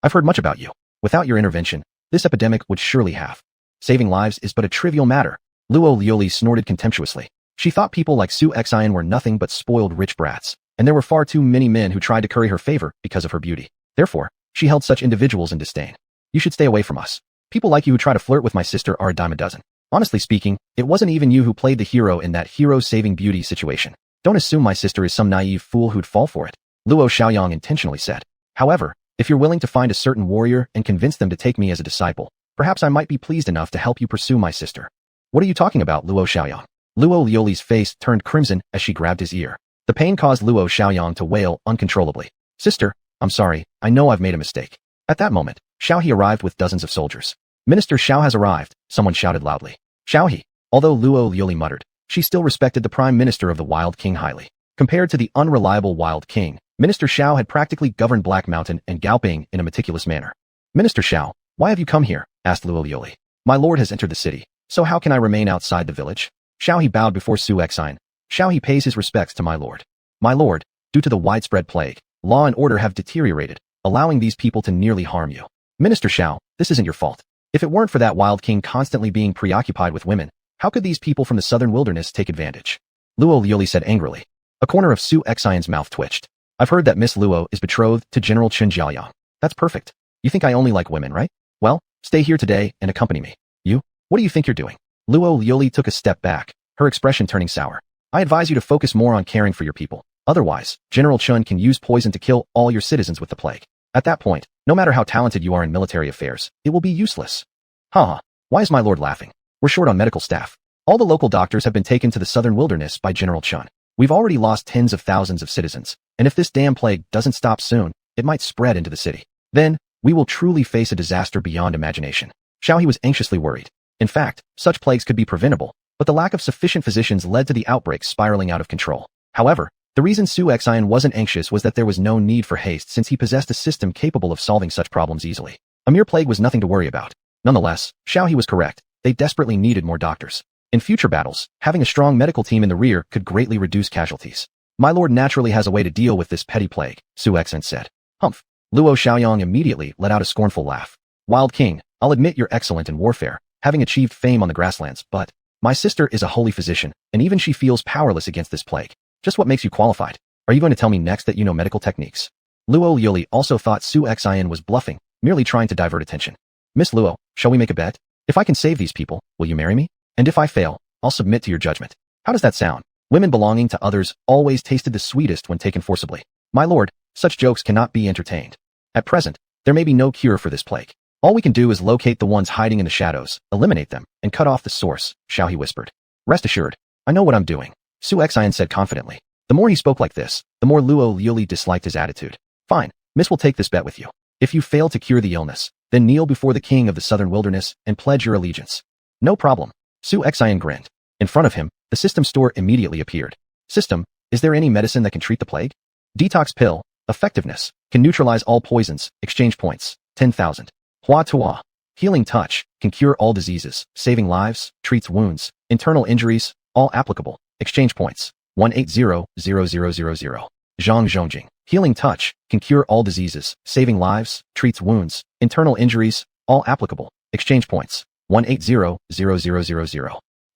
I've heard much about you. Without your intervention, this epidemic would surely have. Saving lives is but a trivial matter. Luo Lioli snorted contemptuously. She thought people like Xuanhuan were nothing but spoiled rich brats, and there were far too many men who tried to curry her favor because of her beauty. Therefore, she held such individuals in disdain. You should stay away from us. People like you who try to flirt with my sister are a dime a dozen. Honestly speaking, it wasn't even you who played the hero in that hero-saving beauty situation. Don't assume my sister is some naive fool who'd fall for it, Luo Xiaoyang intentionally said. However, if you're willing to find a certain warrior and convince them to take me as a disciple, perhaps I might be pleased enough to help you pursue my sister. What are you talking about, Luo Xiaoyang? Luo Lioli's face turned crimson as she grabbed his ear. The pain caused Luo Xiaoyang to wail uncontrollably. Sister, I'm sorry, I know I've made a mistake. At that moment, Xiaohe arrived with dozens of soldiers. Minister Xiao has arrived, someone shouted loudly. Xiaohe. Although Luo Lioli muttered, she still respected the Prime Minister of the Wild King highly. Compared to the unreliable Wild King, Minister Xiao had practically governed Black Mountain and Gaoping in a meticulous manner. Minister Xiao, why have you come here? Asked Luo Lioli. My lord has entered the city, so how can I remain outside the village? Xiaohe bowed before Xuanhuan. Xiaohe pays his respects to my lord. My lord, due to the widespread plague, law and order have deteriorated, allowing these people to nearly harm you. Minister Xiao, this isn't your fault. If it weren't for that Wild King constantly being preoccupied with women, how could these people from the southern wilderness take advantage? Luo Lioli said angrily. A corner of Xuanhuan's mouth twitched. I've heard that Miss Luo is betrothed to General Chen Jiaoyang. That's perfect. You think I only like women, right? Well, stay here today and accompany me. You? What do you think you're doing? Luo Lioli took a step back, her expression turning sour. I advise you to focus more on caring for your people. Otherwise, General Chun can use poison to kill all your citizens with the plague. At that point, no matter how talented you are in military affairs, it will be useless. Haha, why is my lord laughing? We're short on medical staff. All the local doctors have been taken to the southern wilderness by General Chun. We've already lost tens of thousands of citizens, and if this damn plague doesn't stop soon, it might spread into the city. Then, we will truly face a disaster beyond imagination. Xiaohe was anxiously worried. In fact, such plagues could be preventable, but the lack of sufficient physicians led to the outbreak spiraling out of control. However, the reason Xuanhuan wasn't anxious was that there was no need for haste since he possessed a system capable of solving such problems easily. A mere plague was nothing to worry about. Nonetheless, Xiaohe was correct. They desperately needed more doctors. In future battles, having a strong medical team in the rear could greatly reduce casualties. My lord naturally has a way to deal with this petty plague, Xuanhuan said. Humph. Luo Xiaoyang immediately let out a scornful laugh. Wild King, I'll admit you're excellent in warfare, having achieved fame on the grasslands, but My sister is a holy physician, and even she feels powerless against this plague. Just what makes you qualified? Are you going to tell me next that you know medical techniques? Luo Yuli also thought Su Xian was bluffing, merely trying to divert attention. Miss Luo, shall we make a bet? If I can save these people, will you marry me? And if I fail, I'll submit to your judgment. How does that sound? Women belonging to others always tasted the sweetest when taken forcibly. My lord, such jokes cannot be entertained. At present, there may be no cure for this plague. All we can do is locate the ones hiding in the shadows, eliminate them, and cut off the source, Xiao He whispered. Rest assured, I know what I'm doing, Su Xian said confidently. The more he spoke like this, the more Luo Yuli disliked his attitude. Fine, Miss will take this bet with you. If you fail to cure the illness, then kneel before the king of the southern wilderness and pledge your allegiance. No problem. Su Xian grinned. In front of him, the system store immediately appeared. System, is there any medicine that can treat the plague? Detox pill, effectiveness, can neutralize all poisons, exchange points, 10,000. Hua Tua, healing touch, can cure all diseases, saving lives, treats wounds, internal injuries, all applicable, exchange points, 180,000. Zhang Zhongjing, healing touch, can cure all diseases, saving lives, treats wounds, internal injuries, all applicable, exchange points, 180,000.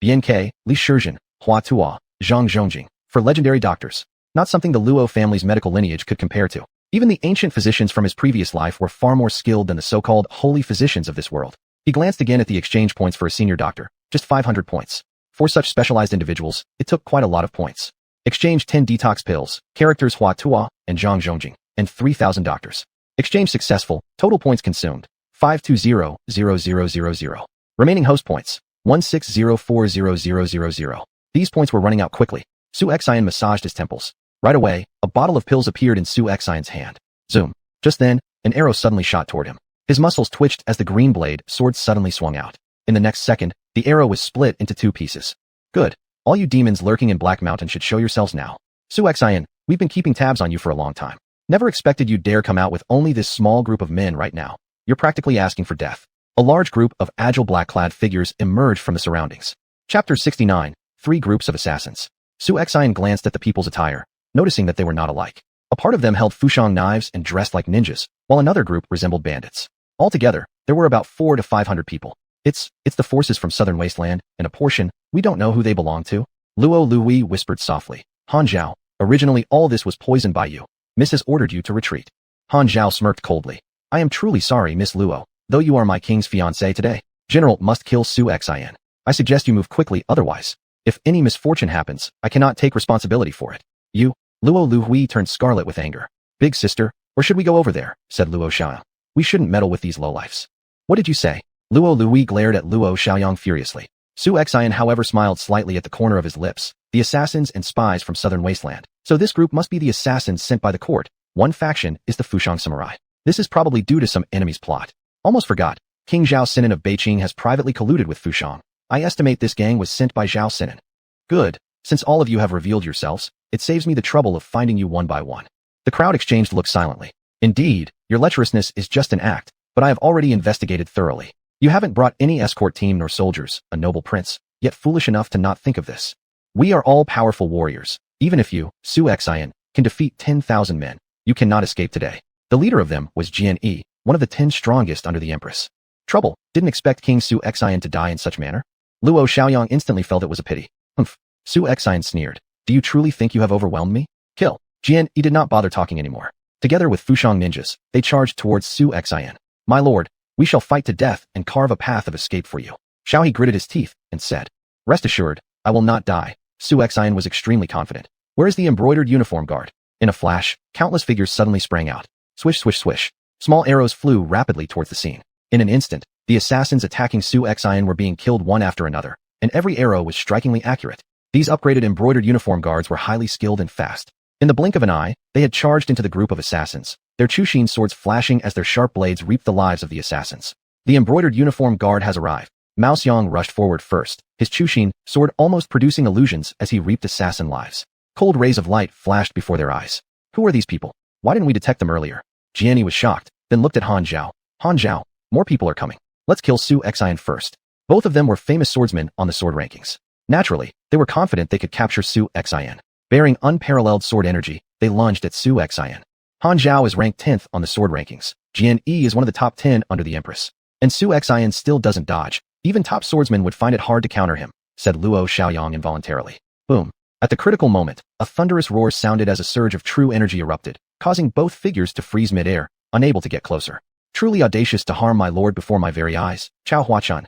BNK, Li Shizhen, Hua Tua, Zhang Zhongjing, for legendary doctors. Not something the Luo family's medical lineage could compare to. Even the ancient physicians from his previous life were far more skilled than the so-called holy physicians of this world. He glanced again at the exchange points for a senior doctor, just 500 points. For such specialized individuals, it took quite a lot of points. Exchange 10 detox pills, characters Hua Tua and Zhang Zhongjing, and 3,000 doctors. Exchange successful, total points consumed, 520,000. Remaining host points, 160,400,000. These points were running out quickly. Su Xian massaged his temples. Right away, a bottle of pills appeared in Su Xian's hand. Zoom. Just then, an arrow suddenly shot toward him. His muscles twitched as the green blade sword suddenly swung out. In the next second, the arrow was split into 2 pieces. Good. All you demons lurking in Black Mountain should show yourselves now. Su Xian, we've been keeping tabs on you for a long time. Never expected you'd dare come out with only this small group of men right now. You're practically asking for death. A large group of agile black-clad figures emerged from the surroundings. Chapter 69, 3 Groups of Assassins. Su Xian glanced at the people's attire, noticing that they were not alike. A part of them held fushang knives and dressed like ninjas, while another group resembled bandits. Altogether, there were about 400 to 500 people. It's the forces from southern Wasteland, and a portion, we don't know who they belong to. Luo Lui whispered softly. Han Zhao, originally all this was poisoned by you. Miss has ordered you to retreat. Han Zhao smirked coldly. I am truly sorry, Miss Luo, though you are my king's fiancée today. General must kill Su Xian. I suggest you move quickly, otherwise, if any misfortune happens, I cannot take responsibility for it. You, Luo Lui turned scarlet with anger. Big sister, or should we go over there? Said Luo Xiaoyang. We shouldn't meddle with these lowlifes. What did you say? Luo Lui glared at Luo Xiaoyang furiously. Su Xian however smiled slightly at the corner of his lips. The assassins and spies from southern Wasteland. So this group must be the assassins sent by the court. One faction is the Fushang Samurai. This is probably due to some enemy's plot. Almost forgot. King Zhao Sinan of Beiqing has privately colluded with Fushang. I estimate this gang was sent by Zhao Sinan. Good. Since all of you have revealed yourselves, it saves me the trouble of finding you one by one. The crowd exchanged looks silently. Indeed, your lecherousness is just an act, but I have already investigated thoroughly. You haven't brought any escort team nor soldiers, a noble prince, yet foolish enough to not think of this. We are all powerful warriors. Even if you, Su Xian, can defeat 10,000 men, you cannot escape today. The leader of them was Jian Yi, one of the 10 strongest under the Empress. Trouble, didn't expect King Su Xian to die in such manner? Luo Xiaoyang instantly felt it was a pity. Humph. Su Xian sneered. Do you truly think you have overwhelmed me? Kill. Jian Yi did not bother talking anymore. Together with Fushang ninjas, they charged towards Su Xian. My lord, we shall fight to death and carve a path of escape for you. Xiao He gritted his teeth and said, Rest assured, I will not die. Su Xian was extremely confident. Where is the embroidered uniform guard? In a flash, countless figures suddenly sprang out. Swish, swish, swish. Small arrows flew rapidly towards the scene. In an instant, the assassins attacking Su Xian were being killed one after another, and every arrow was strikingly accurate. These upgraded embroidered uniform guards were highly skilled and fast. In the blink of an eye, they had charged into the group of assassins, their Chushin swords flashing as their sharp blades reaped the lives of the assassins. The embroidered uniform guard has arrived. Mao Xiang rushed forward first, his Chushin sword almost producing illusions as he reaped assassin lives. Cold rays of light flashed before their eyes. Who are these people? Why didn't we detect them earlier? Jianyi was shocked, then looked at Han Zhao. Han Zhao, more people are coming. Let's kill Su Xian first. Both of them were famous swordsmen on the sword rankings. Naturally, they were confident they could capture Su Xian. Bearing unparalleled sword energy, they lunged at Su Xian. Han Zhao is ranked 10th on the sword rankings. Jian Yi is one of the top 10 under the Empress. And Su Xian still doesn't dodge. Even top swordsmen would find it hard to counter him. said Luo Xiaoyang involuntarily. Boom. At the critical moment, a thunderous roar sounded as a surge of true energy erupted, causing both figures to freeze mid-air, unable to get closer. Truly audacious to harm my lord before my very eyes, xuanhuan.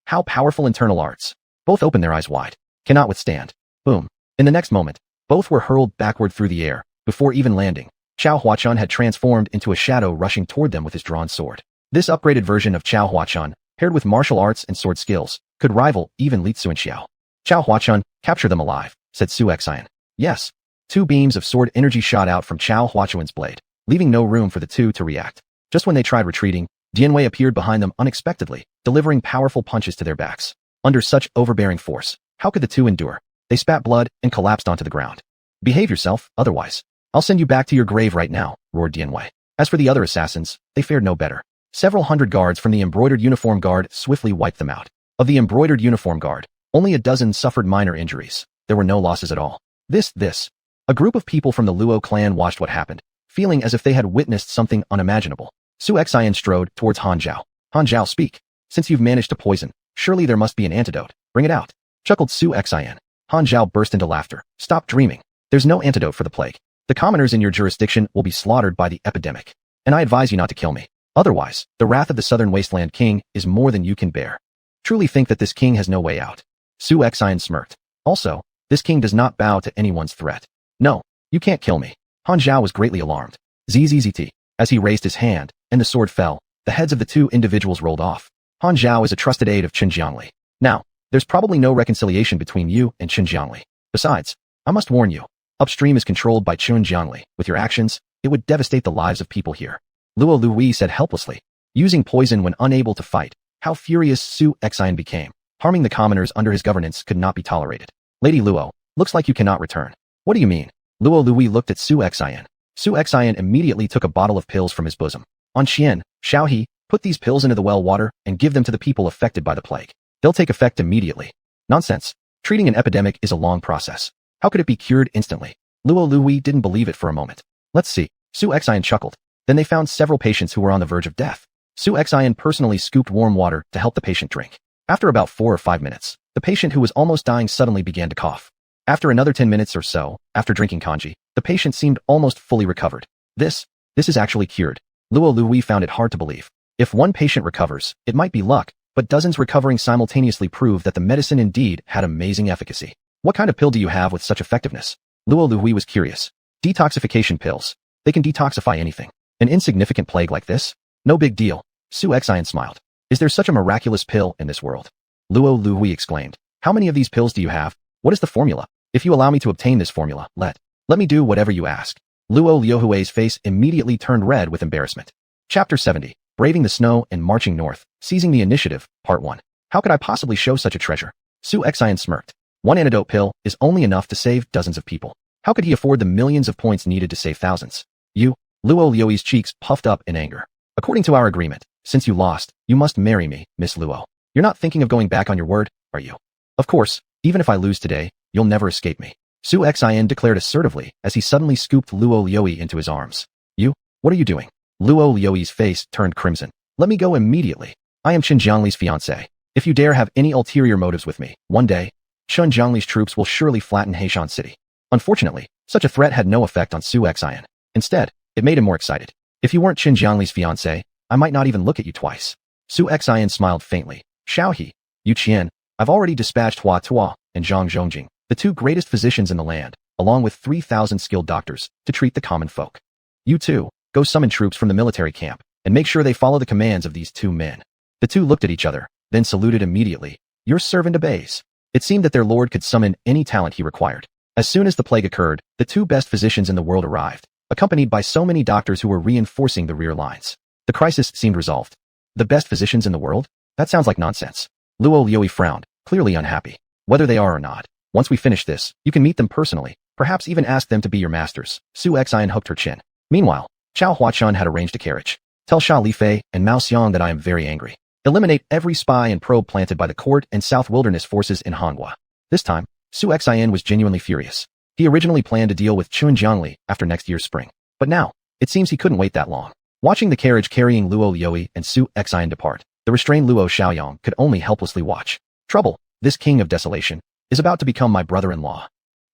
How powerful internal arts. Both opened their eyes wide. Cannot withstand. Boom. In the next moment, both were hurled backward through the air. Before even landing, xuanhuan had transformed into a shadow rushing toward them with his drawn sword. This upgraded version of xuanhuan, paired with martial arts and sword skills, could rival even Li Xuanxiao. Xuanhuan, capture them alive, said Su Xian. Yes. 2 beams of sword energy shot out from Xuanhuan's blade, leaving no room for the two to react. Just when they tried retreating, Dianwei appeared behind them unexpectedly, delivering powerful punches to their backs. Under such overbearing force, how could the two endure? They spat blood and collapsed onto the ground. Behave yourself, otherwise. I'll send you back to your grave right now, roared Dianwei. As for the other assassins, they fared no better. Several hundred guards from the embroidered uniform guard swiftly wiped them out. Of the embroidered uniform guard, only a dozen suffered minor injuries. There were no losses at all. This. A group of people from the Luo clan watched what happened, feeling as if they had witnessed something unimaginable. Su Xian strode towards Han Zhao. Han Zhao, speak. Since you've managed to poison, surely there must be an antidote. Bring it out. Chuckled Su Xian. Han Zhao burst into laughter. Stop dreaming. There's no antidote for the plague. The commoners in your jurisdiction will be slaughtered by the epidemic. And I advise you not to kill me. Otherwise, the wrath of the southern wasteland king is more than you can bear. Truly think that this king has no way out. Su Xian smirked. Also, this king does not bow to anyone's threat. No, you can't kill me. Han Zhao was greatly alarmed. ZZZT. As he raised his hand, and the sword fell, the heads of the two individuals rolled off. Han Zhao is a trusted aide of Qin Jiangli. Now, there's probably no reconciliation between you and Qin Jiangli. Besides, I must warn you, upstream is controlled by Qin Jiangli. With your actions, it would devastate the lives of people here. Luo Lui said helplessly. Using poison when unable to fight, how furious Su Xian became. Harming the commoners under his governance could not be tolerated. Lady Luo, looks like you cannot return. What do you mean? Luo Lui looked at Su Xian. Su Xian immediately took a bottle of pills from his bosom. On Xian, Xiaohe, put these pills into the well water and give them to the people affected by the plague. They'll take effect immediately. Nonsense. Treating an epidemic is a long process. How could it be cured instantly? Luo Lui didn't believe it for a moment. Let's see. Su Xian chuckled. Then they found several patients who were on the verge of death. Su Xian personally scooped warm water to help the patient drink. After about 4 or 5 minutes, the patient who was almost dying suddenly began to cough. After another 10 minutes or so, after drinking kanji, the patient seemed almost fully recovered. This is actually cured. Luo Lui found it hard to believe. If one patient recovers, it might be luck, but dozens recovering simultaneously prove that the medicine indeed had amazing efficacy. What kind of pill do you have with such effectiveness? Luo Lui was curious. Detoxification pills. They can detoxify anything. An insignificant plague like this? No big deal. Su Xian smiled. Is there such a miraculous pill in this world? Luo Lui exclaimed. How many of these pills do you have? What is the formula? If you allow me to obtain this formula, let me do whatever you ask. Luo Liuhui's face immediately turned red with embarrassment. Chapter 70. Braving the Snow and Marching North, Seizing the Initiative, Part 1. How could I possibly show such a treasure? Su Xian smirked. One antidote pill is only enough to save dozens of people. How could he afford the millions of points needed to save thousands? You, Luo Liuhui's cheeks puffed up in anger. According to our agreement, since you lost, you must marry me, Miss Luo. You're not thinking of going back on your word, are you? Of course, even if I lose today, you'll never escape me. Su Xian declared assertively as he suddenly scooped Luo Liuhui into his arms. You? What are you doing? Luo Liuhui's face turned crimson. Let me go immediately. I am Qin Jiangli's fiancé. If you dare have any ulterior motives with me, one day, Qin Jiangli's troops will surely flatten Heishan City. Unfortunately, such a threat had no effect on Su Xian. Instead, it made him more excited. If you weren't Qin Jiangli's fiancé, I might not even look at you twice. Su Xian smiled faintly. Xiaohe, Yu Qian, I've already dispatched Hua Tuo and Zhang Zhongjing, the two greatest physicians in the land, along with 3,000 skilled doctors, to treat the common folk. You too, go summon troops from the military camp, and make sure they follow the commands of these two men. The two looked at each other, then saluted immediately. Your servant obeys. It seemed that their lord could summon any talent he required. As soon as the plague occurred, the two best physicians in the world arrived, accompanied by so many doctors who were reinforcing the rear lines. The crisis seemed resolved. The best physicians in the world? That sounds like nonsense. Luo Liuhui frowned, clearly unhappy. Whether they are or not, once we finish this, you can meet them personally, perhaps even ask them to be your masters. Su Xian hooked her chin. Meanwhile, Chao Huachan had arranged a carriage. Tell Xia Lifei and Mao Xiang that I am very angry. Eliminate every spy and probe planted by the court and South Wilderness forces in Hangua. This time, Su Xian was genuinely furious. He originally planned to deal with Qin Jiangli after next year's spring. But now, it seems he couldn't wait that long. Watching the carriage carrying Luo Liuhui and Su Xian depart, the restrained Luo Xiaoyang could only helplessly watch. Trouble. This king of desolation is about to become my brother-in-law.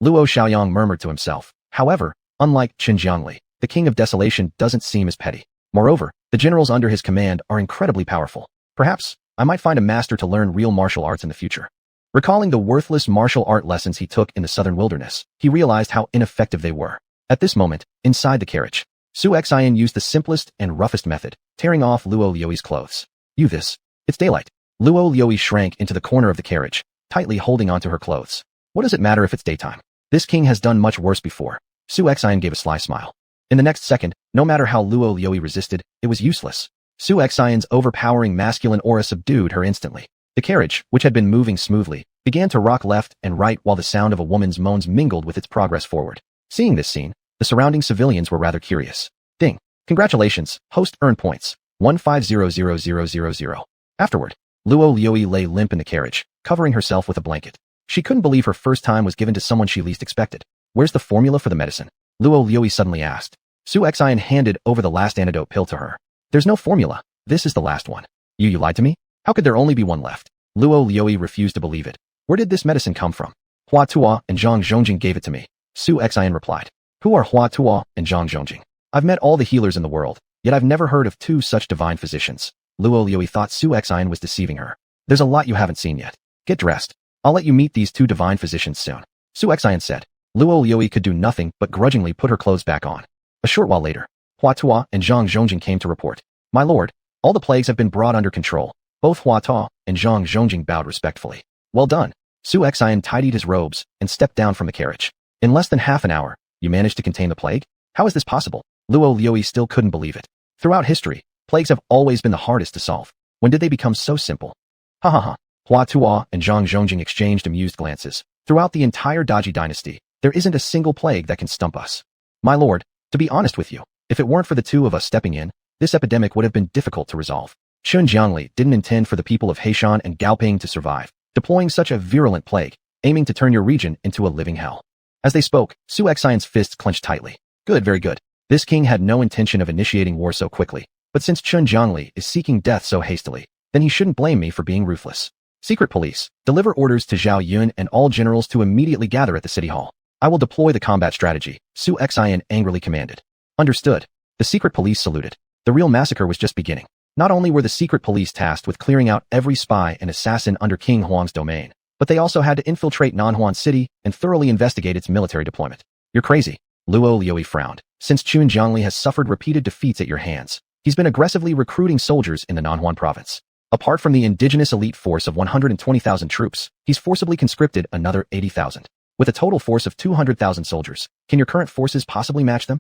Luo Xiaoyang murmured to himself. However, unlike Qin Jiangli, the king of desolation doesn't seem as petty. Moreover, the generals under his command are incredibly powerful. Perhaps, I might find a master to learn real martial arts in the future. Recalling the worthless martial art lessons he took in the southern wilderness, he realized how ineffective they were. At this moment, inside the carriage, Su Xian used the simplest and roughest method, tearing off Luo Liui's clothes. It's daylight. Luo Liui shrank into the corner of the carriage, tightly holding onto her clothes. What does it matter if it's daytime? This king has done much worse before. Su Xian gave a sly smile. In the next second, no matter how Luo Liui resisted, it was useless. Su Xian's overpowering masculine aura subdued her instantly. The carriage, which had been moving smoothly, began to rock left and right while the sound of a woman's moans mingled with its progress forward. Seeing this scene, the surrounding civilians were rather curious. Ding! Congratulations, host earned points. 1500000. Afterward, Luo Liui lay limp in the carriage, covering herself with a blanket. She couldn't believe her first time was given to someone she least expected. Where's the formula for the medicine? Luo Liui suddenly asked. Su Xian handed over the last antidote pill to her. There's no formula. This is the last one. You lied to me? How could there only be one left? Luo Liui refused to believe it. Where did this medicine come from? Hua Tuo and Zhang Zhongjing gave it to me. Su Xian replied. Who are Hua Tuo and Zhang Zhongjing? I've met all the healers in the world, yet I've never heard of two such divine physicians. Luo Liui thought Su Xian was deceiving her. There's a lot you haven't seen yet. Get dressed. I'll let you meet these two divine physicians soon. Su Xian said. Luo Liui could do nothing but grudgingly put her clothes back on. A short while later, Hua Tuo and Zhang Zhongjing came to report. My lord, all the plagues have been brought under control. Both Hua Tuo and Zhang Zhongjing bowed respectfully. Well done. Su Xian tidied his robes and stepped down from the carriage. In less than half an hour, you managed to contain the plague? How is this possible? Luo Liui still couldn't believe it. Throughout history, plagues have always been the hardest to solve. When did they become so simple? Ha ha ha. Hua Tuo and Zhang Zhongjing exchanged amused glances. Throughout the entire Great Qi Dynasty, there isn't a single plague that can stump us. My lord, to be honest with you, if it weren't for the two of us stepping in, this epidemic would have been difficult to resolve. Qin Jiangli didn't intend for the people of Heishan and Gaoping to survive, deploying such a virulent plague, aiming to turn your region into a living hell. As they spoke, Su Xian's fists clenched tightly. Good, very good. This king had no intention of initiating war so quickly, but since Qin Jiangli is seeking death so hastily, then he shouldn't blame me for being ruthless. Secret police, deliver orders to Zhao Yun and all generals to immediately gather at the city hall. I will deploy the combat strategy, Su Xian angrily commanded. Understood. The secret police saluted. The real massacre was just beginning. Not only were the secret police tasked with clearing out every spy and assassin under King Huang's domain, but they also had to infiltrate Nanhuan City and thoroughly investigate its military deployment. You're crazy. Luo Liui frowned. Since Qin Jiangli has suffered repeated defeats at your hands, he's been aggressively recruiting soldiers in the Nanhuan province. Apart from the indigenous elite force of 120,000 troops, he's forcibly conscripted another 80,000. With a total force of 200,000 soldiers, can your current forces possibly match them?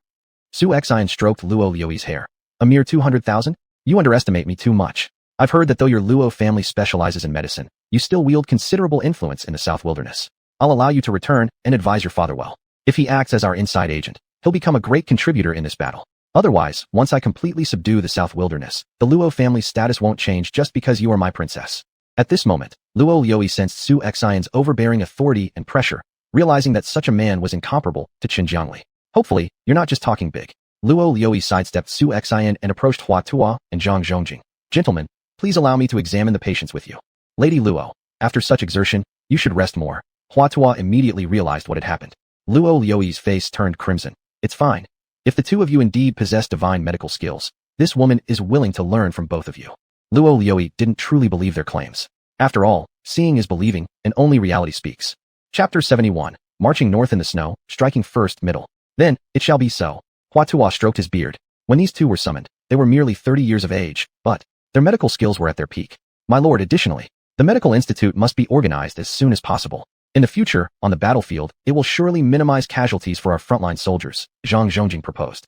Su Xian stroked Luo Liui's hair. A mere 200,000? You underestimate me too much. I've heard that though your Luo family specializes in medicine, you still wield considerable influence in the South Wilderness. I'll allow you to return and advise your father well. If he acts as our inside agent, he'll become a great contributor in this battle. Otherwise, once I completely subdue the South Wilderness, the Luo family's status won't change just because you are my princess. At this moment, Luo Liui sensed Su Xian's overbearing authority and pressure, realizing that such a man was incomparable to Qin Jiangli. Hopefully, you're not just talking big. Luo Liui sidestepped Su Xian and approached Hua Tuo and Zhang Zhongjing. Gentlemen, please allow me to examine the patients with you. Lady Luo, after such exertion, you should rest more. Hua Tuo immediately realized what had happened. Luo Liui's face turned crimson. It's fine. If the two of you indeed possess divine medical skills, this woman is willing to learn from both of you. Luo Liui didn't truly believe their claims. After all, seeing is believing, and only reality speaks. Chapter 71. Marching north in the snow, striking first middle. Then, it shall be so. Hua Tuo stroked his beard. When these two were summoned, they were merely 30 years of age, but their medical skills were at their peak. My lord, additionally, the medical institute must be organized as soon as possible. In the future, on the battlefield, it will surely minimize casualties for our frontline soldiers, Zhang Zhongjing proposed.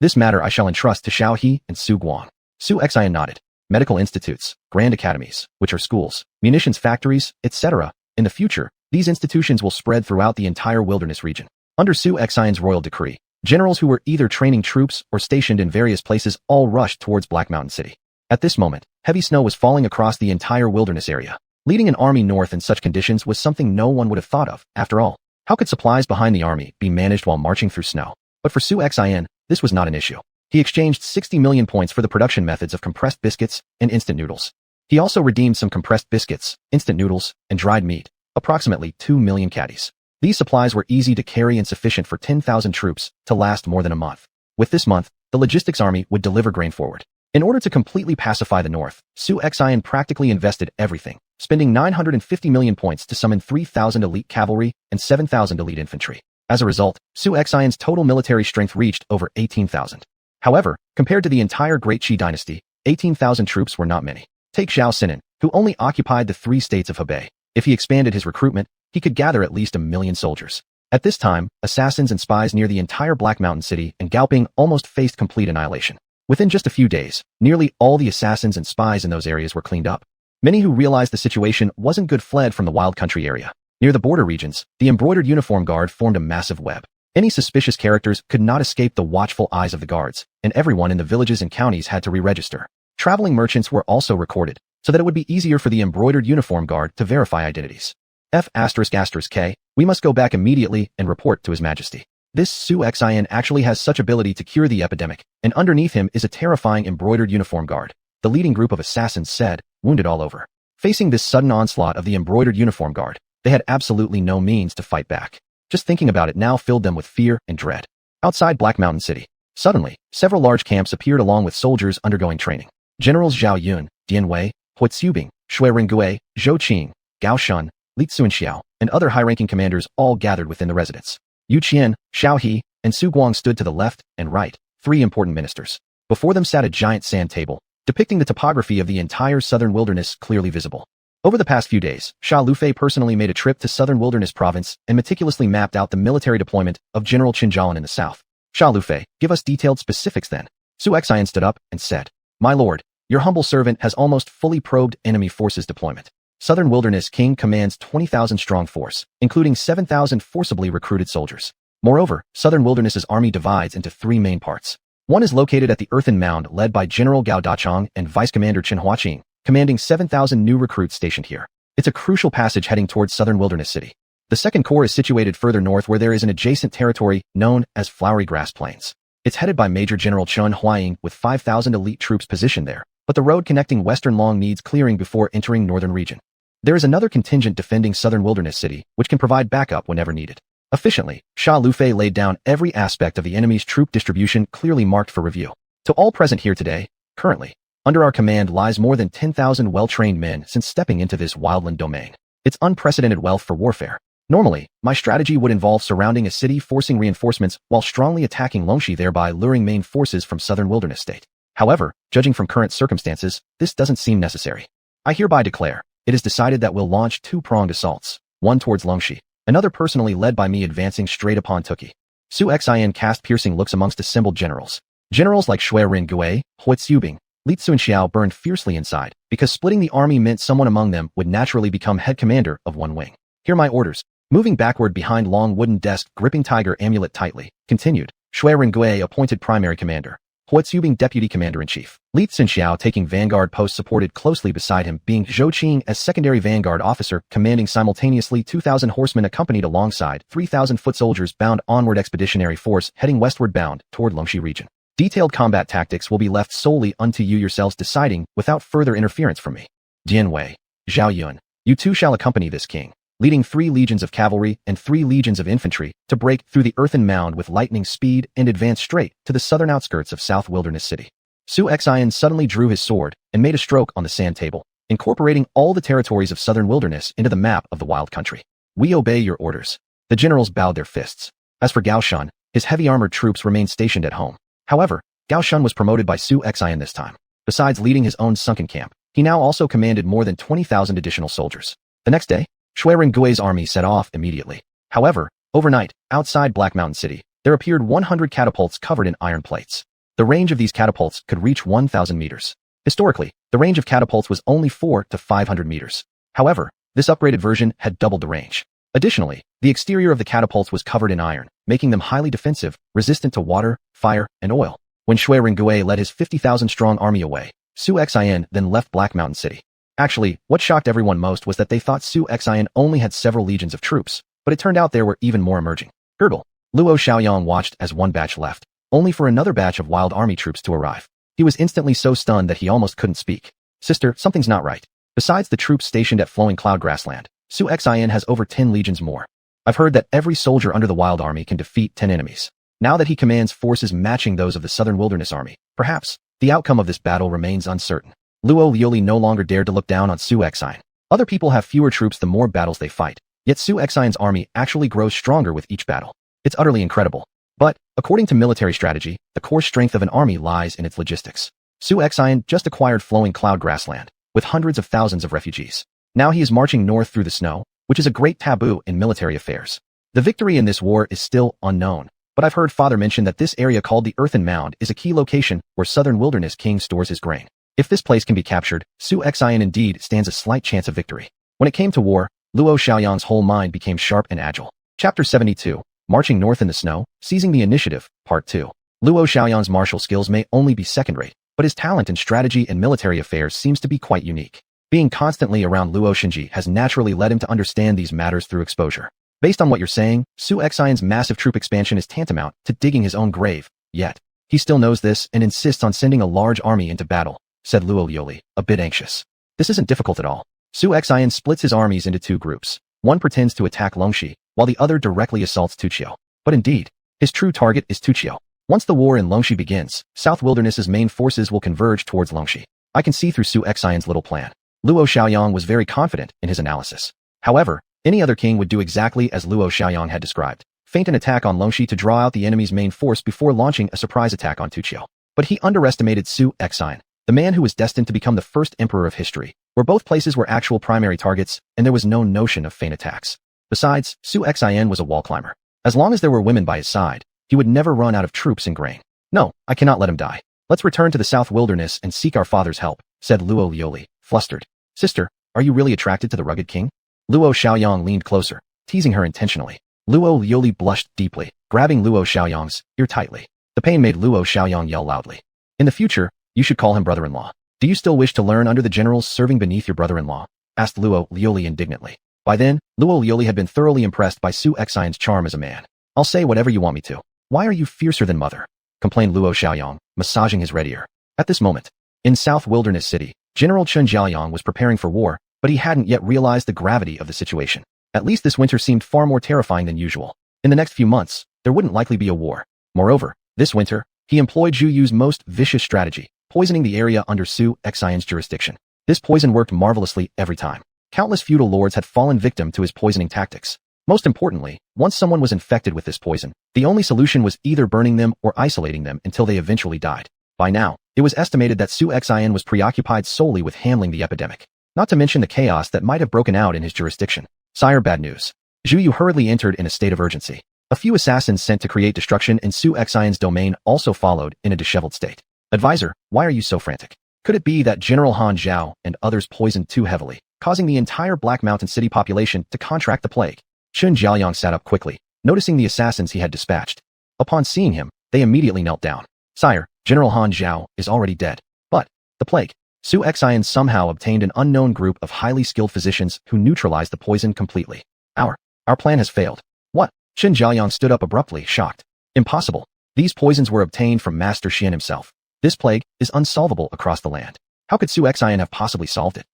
This matter I shall entrust to Xiao He and Su Guang. Su Xian nodded. Medical institutes, grand academies, which are schools, munitions factories, etc. In the future, these institutions will spread throughout the entire wilderness region. Under Su Xian's royal decree, generals who were either training troops or stationed in various places all rushed towards Black Mountain City. At this moment, heavy snow was falling across the entire wilderness area. Leading an army north in such conditions was something no one would have thought of. After all, how could supplies behind the army be managed while marching through snow? But for Su Xian, this was not an issue. He exchanged 60 million points for the production methods of compressed biscuits and instant noodles. He also redeemed some compressed biscuits, instant noodles, and dried meat, approximately 2 million caddies. These supplies were easy to carry and sufficient for 10,000 troops to last more than a month. With this month, the logistics army would deliver grain forward. In order to completely pacify the north, xuanhuan practically invested everything, spending 950 million points to summon 3,000 elite cavalry and 7,000 elite infantry. As a result, xuanhuan's total military strength reached over 18,000. However, compared to the entire Great Qi Dynasty, 18,000 troops were not many. Take Zhao Sinan, who only occupied the 3 states of Hebei. If he expanded his recruitment, he could gather at least 1 million soldiers. At this time, assassins and spies near the entire Black Mountain city and Gaoping almost faced complete annihilation. Within just a few days, nearly all the assassins and spies in those areas were cleaned up. Many who realized the situation wasn't good fled from the wild country area. Near the border regions, the embroidered uniform guard formed a massive web. Any suspicious characters could not escape the watchful eyes of the guards, and everyone in the villages and counties had to re-register. Traveling merchants were also recorded, so that it would be easier for the embroidered uniform guard to verify identities. K, we must go back immediately and report to His Majesty. This xuanhuan actually has such ability to cure the epidemic, and underneath him is a terrifying embroidered uniform guard. The leading group of assassins said, wounded all over. Facing this sudden onslaught of the embroidered uniform guard, they had absolutely no means to fight back. Just thinking about it now filled them with fear and dread. Outside Black Mountain City, suddenly, several large camps appeared along with soldiers undergoing training. Generals Zhao Yun, Dian Wei, Hui Xubing, Shui Ringui, Zhou Qing, Gao Shun, Li Xuanxiao, and other high-ranking commanders all gathered within the residence. Yu Qian, Xiao He, and Su Guang stood to the left and right, 3 important ministers. Before them sat a giant sand table, depicting the topography of the entire southern wilderness clearly visible. Over the past few days, Xia Lufei personally made a trip to southern wilderness province and meticulously mapped out the military deployment of General Qin Zhaolan in the south. Xia Lufei, give us detailed specifics then. Xuanhuan stood up and said, My lord, your humble servant has almost fully probed enemy forces deployment. Southern Wilderness King commands 20,000 strong force, including 7,000 forcibly recruited soldiers. Moreover, Southern Wilderness's army divides into 3 main parts. One is located at the Earthen Mound led by General Gao Dachong and Vice Commander Chen Huaqing, commanding 7,000 new recruits stationed here. It's a crucial passage heading towards Southern Wilderness City. The second corps is situated further north where there is an adjacent territory known as Flowery Grass Plains. It's headed by Major General Chen Huaying with 5,000 elite troops positioned there, but the road connecting Western Long needs clearing before entering Northern Region. There is another contingent defending Southern Wilderness City, which can provide backup whenever needed. Efficiently, Xia Lufei laid down every aspect of the enemy's troop distribution clearly marked for review. To all present here today, currently, under our command lies more than 10,000 well-trained men since stepping into this wildland domain. It's unprecedented wealth for warfare. Normally, my strategy would involve surrounding a city forcing reinforcements while strongly attacking Longxi, thereby luring main forces from Southern Wilderness State. However, judging from current circumstances, this doesn't seem necessary. I hereby declare, it is decided that we'll launch 2-pronged assaults, one towards Longxi, another personally led by me advancing straight upon Tuki. Xuanhuan cast piercing looks amongst assembled generals. Generals like Shui Ringui, Hui Xubing, Li Xuanxiao burned fiercely inside, because splitting the army meant someone among them would naturally become head commander of one wing. Hear my orders. Moving backward behind long wooden desk gripping tiger amulet tightly, continued, Shui Ringui appointed primary commander. Hui Xubing deputy commander-in-chief. Li Xuanxiao taking vanguard post supported closely beside him being Zhou Qing as secondary vanguard officer commanding simultaneously 2,000 horsemen accompanied alongside 3,000 foot soldiers bound onward expeditionary force heading westward bound toward Longxi region. Detailed combat tactics will be left solely unto you yourselves deciding without further interference from me. Dian Wei, Zhao Yun, you two shall accompany this king, leading 3 legions of cavalry and 3 legions of infantry to break through the earthen mound with lightning speed and advance straight to the southern outskirts of South Wilderness City. Xuanhuan suddenly drew his sword and made a stroke on the sand table, incorporating all the territories of Southern Wilderness into the map of the wild country. We obey your orders. The generals bowed their fists. As for Gao Shun, his heavy armored troops remained stationed at home. However, Gao Shun was promoted by Xuanhuan this time. Besides leading his own sunken camp, he now also commanded more than 20,000 additional soldiers. The next day, Shui Ringui's army set off immediately. However, overnight, outside Black Mountain City, there appeared 100 catapults covered in iron plates. The range of these catapults could reach 1,000 meters. Historically, the range of catapults was only 400 to 500 meters. However, this upgraded version had doubled the range. Additionally, the exterior of the catapults was covered in iron, making them highly defensive, resistant to water, fire, and oil. When Shui Ringui led his 50,000-strong army away, Xuanhuan then left Black Mountain City. Actually, what shocked everyone most was that they thought Xuanhuan only had several legions of troops, but it turned out there were even more emerging. Girdle. Luo Xiaoyang watched as one batch left, only for another batch of wild army troops to arrive. He was instantly so stunned that he almost couldn't speak. Sister, something's not right. Besides the troops stationed at Flowing Cloud Grassland, xuanhuan has over 10 legions more. I've heard that every soldier under the Wild Army can defeat 10 enemies. Now that he commands forces matching those of the Southern Wilderness Army, perhaps, the outcome of this battle remains uncertain. Luo Lioli no longer dared to look down on xuanhuan. Other people have fewer troops the more battles they fight, yet xuanhuan's army actually grows stronger with each battle. It's utterly incredible. But, according to military strategy, the core strength of an army lies in its logistics. Xuanhuan just acquired Flowing Cloud Grassland, with hundreds of thousands of refugees. Now he is marching north through the snow, which is a great taboo in military affairs. The victory in this war is still unknown, but I've heard Father mention that this area called the Earthen Mound is a key location where Southern Wilderness King stores his grain. If this place can be captured, xuanhuan indeed stands a slight chance of victory. When it came to war, Luo Xiaoyang's whole mind became sharp and agile. Chapter 72, Marching North in the Snow, Seizing the Initiative, Part 2. Luo Xiaoyang's martial skills may only be second-rate, but his talent in strategy and military affairs seems to be quite unique. Being constantly around Luo Xinji has naturally led him to understand these matters through exposure. Based on what you're saying, xuanhuan's massive troop expansion is tantamount to digging his own grave, yet he still knows this and insists on sending a large army into battle, said Luo Lioli, a bit anxious. This isn't difficult at all. Xuanhuan splits his armies into two groups. One pretends to attack Longxi, while the other directly assaults Tuqiu. But indeed, his true target is Tuqiu. Once the war in Longxi begins, South Wilderness's main forces will converge towards Longxi. I can see through xuanhuan's little plan. Luo Xiaoyang was very confident in his analysis. However, any other king would do exactly as Luo Xiaoyang had described. Feint an attack on Longxi to draw out the enemy's main force before launching a surprise attack on Tuqiu. But he underestimated xuanhuan, the man who was destined to become the first emperor of history, where both places were actual primary targets and there was no notion of feint attacks. Besides, xuanhuan was a wall climber. As long as there were women by his side, he would never run out of troops and grain. No, I cannot let him die. Let's return to the South Wilderness and seek our father's help, said Luo Lioli, flustered. Sister, are you really attracted to the rugged king? Luo Xiaoyang leaned closer, teasing her intentionally. Luo Lioli blushed deeply, grabbing Luo Xiaoyang's ear tightly. The pain made Luo Xiaoyang yell loudly. In the future, you should call him brother-in-law. Do you still wish to learn under the generals serving beneath your brother-in-law? Asked Luo Lioli indignantly. By then, Luo Lioli had been thoroughly impressed by xuanhuan's charm as a man. I'll say whatever you want me to. Why are you fiercer than mother? Complained Luo Xiaoyang, massaging his red ear. At this moment, in South Wilderness City, General Chen Jiaoyang was preparing for war, but he hadn't yet realized the gravity of the situation. At least this winter seemed far more terrifying than usual. In the next few months, there wouldn't likely be a war. Moreover, this winter, he employed Zhu Yu's most vicious strategy, poisoning the area under xuanhuan's jurisdiction. This poison worked marvelously every time. Countless feudal lords had fallen victim to his poisoning tactics. Most importantly, once someone was infected with this poison, the only solution was either burning them or isolating them until they eventually died. By now, it was estimated that xuanhuan was preoccupied solely with handling the epidemic, not to mention the chaos that might have broken out in his jurisdiction. Sire, bad news. Zhu Yu hurriedly entered in a state of urgency. A few assassins sent to create destruction in xuanhuan's domain also followed in a disheveled state. Advisor, why are you so frantic? Could it be that General Han Zhao and others poisoned too heavily, causing the entire Black Mountain City population to contract the plague? Chen Jiaoyang sat up quickly, noticing the assassins he had dispatched. Upon seeing him, they immediately knelt down. Sire, General Han Zhao is already dead. But, the plague. xuanhuan somehow obtained an unknown group of highly skilled physicians who neutralized the poison completely. Our plan has failed. What? Chen Jiaoyang stood up abruptly, shocked. Impossible. These poisons were obtained from Master Xian himself. This plague is unsolvable across the land. How could xuanhuan have possibly solved it?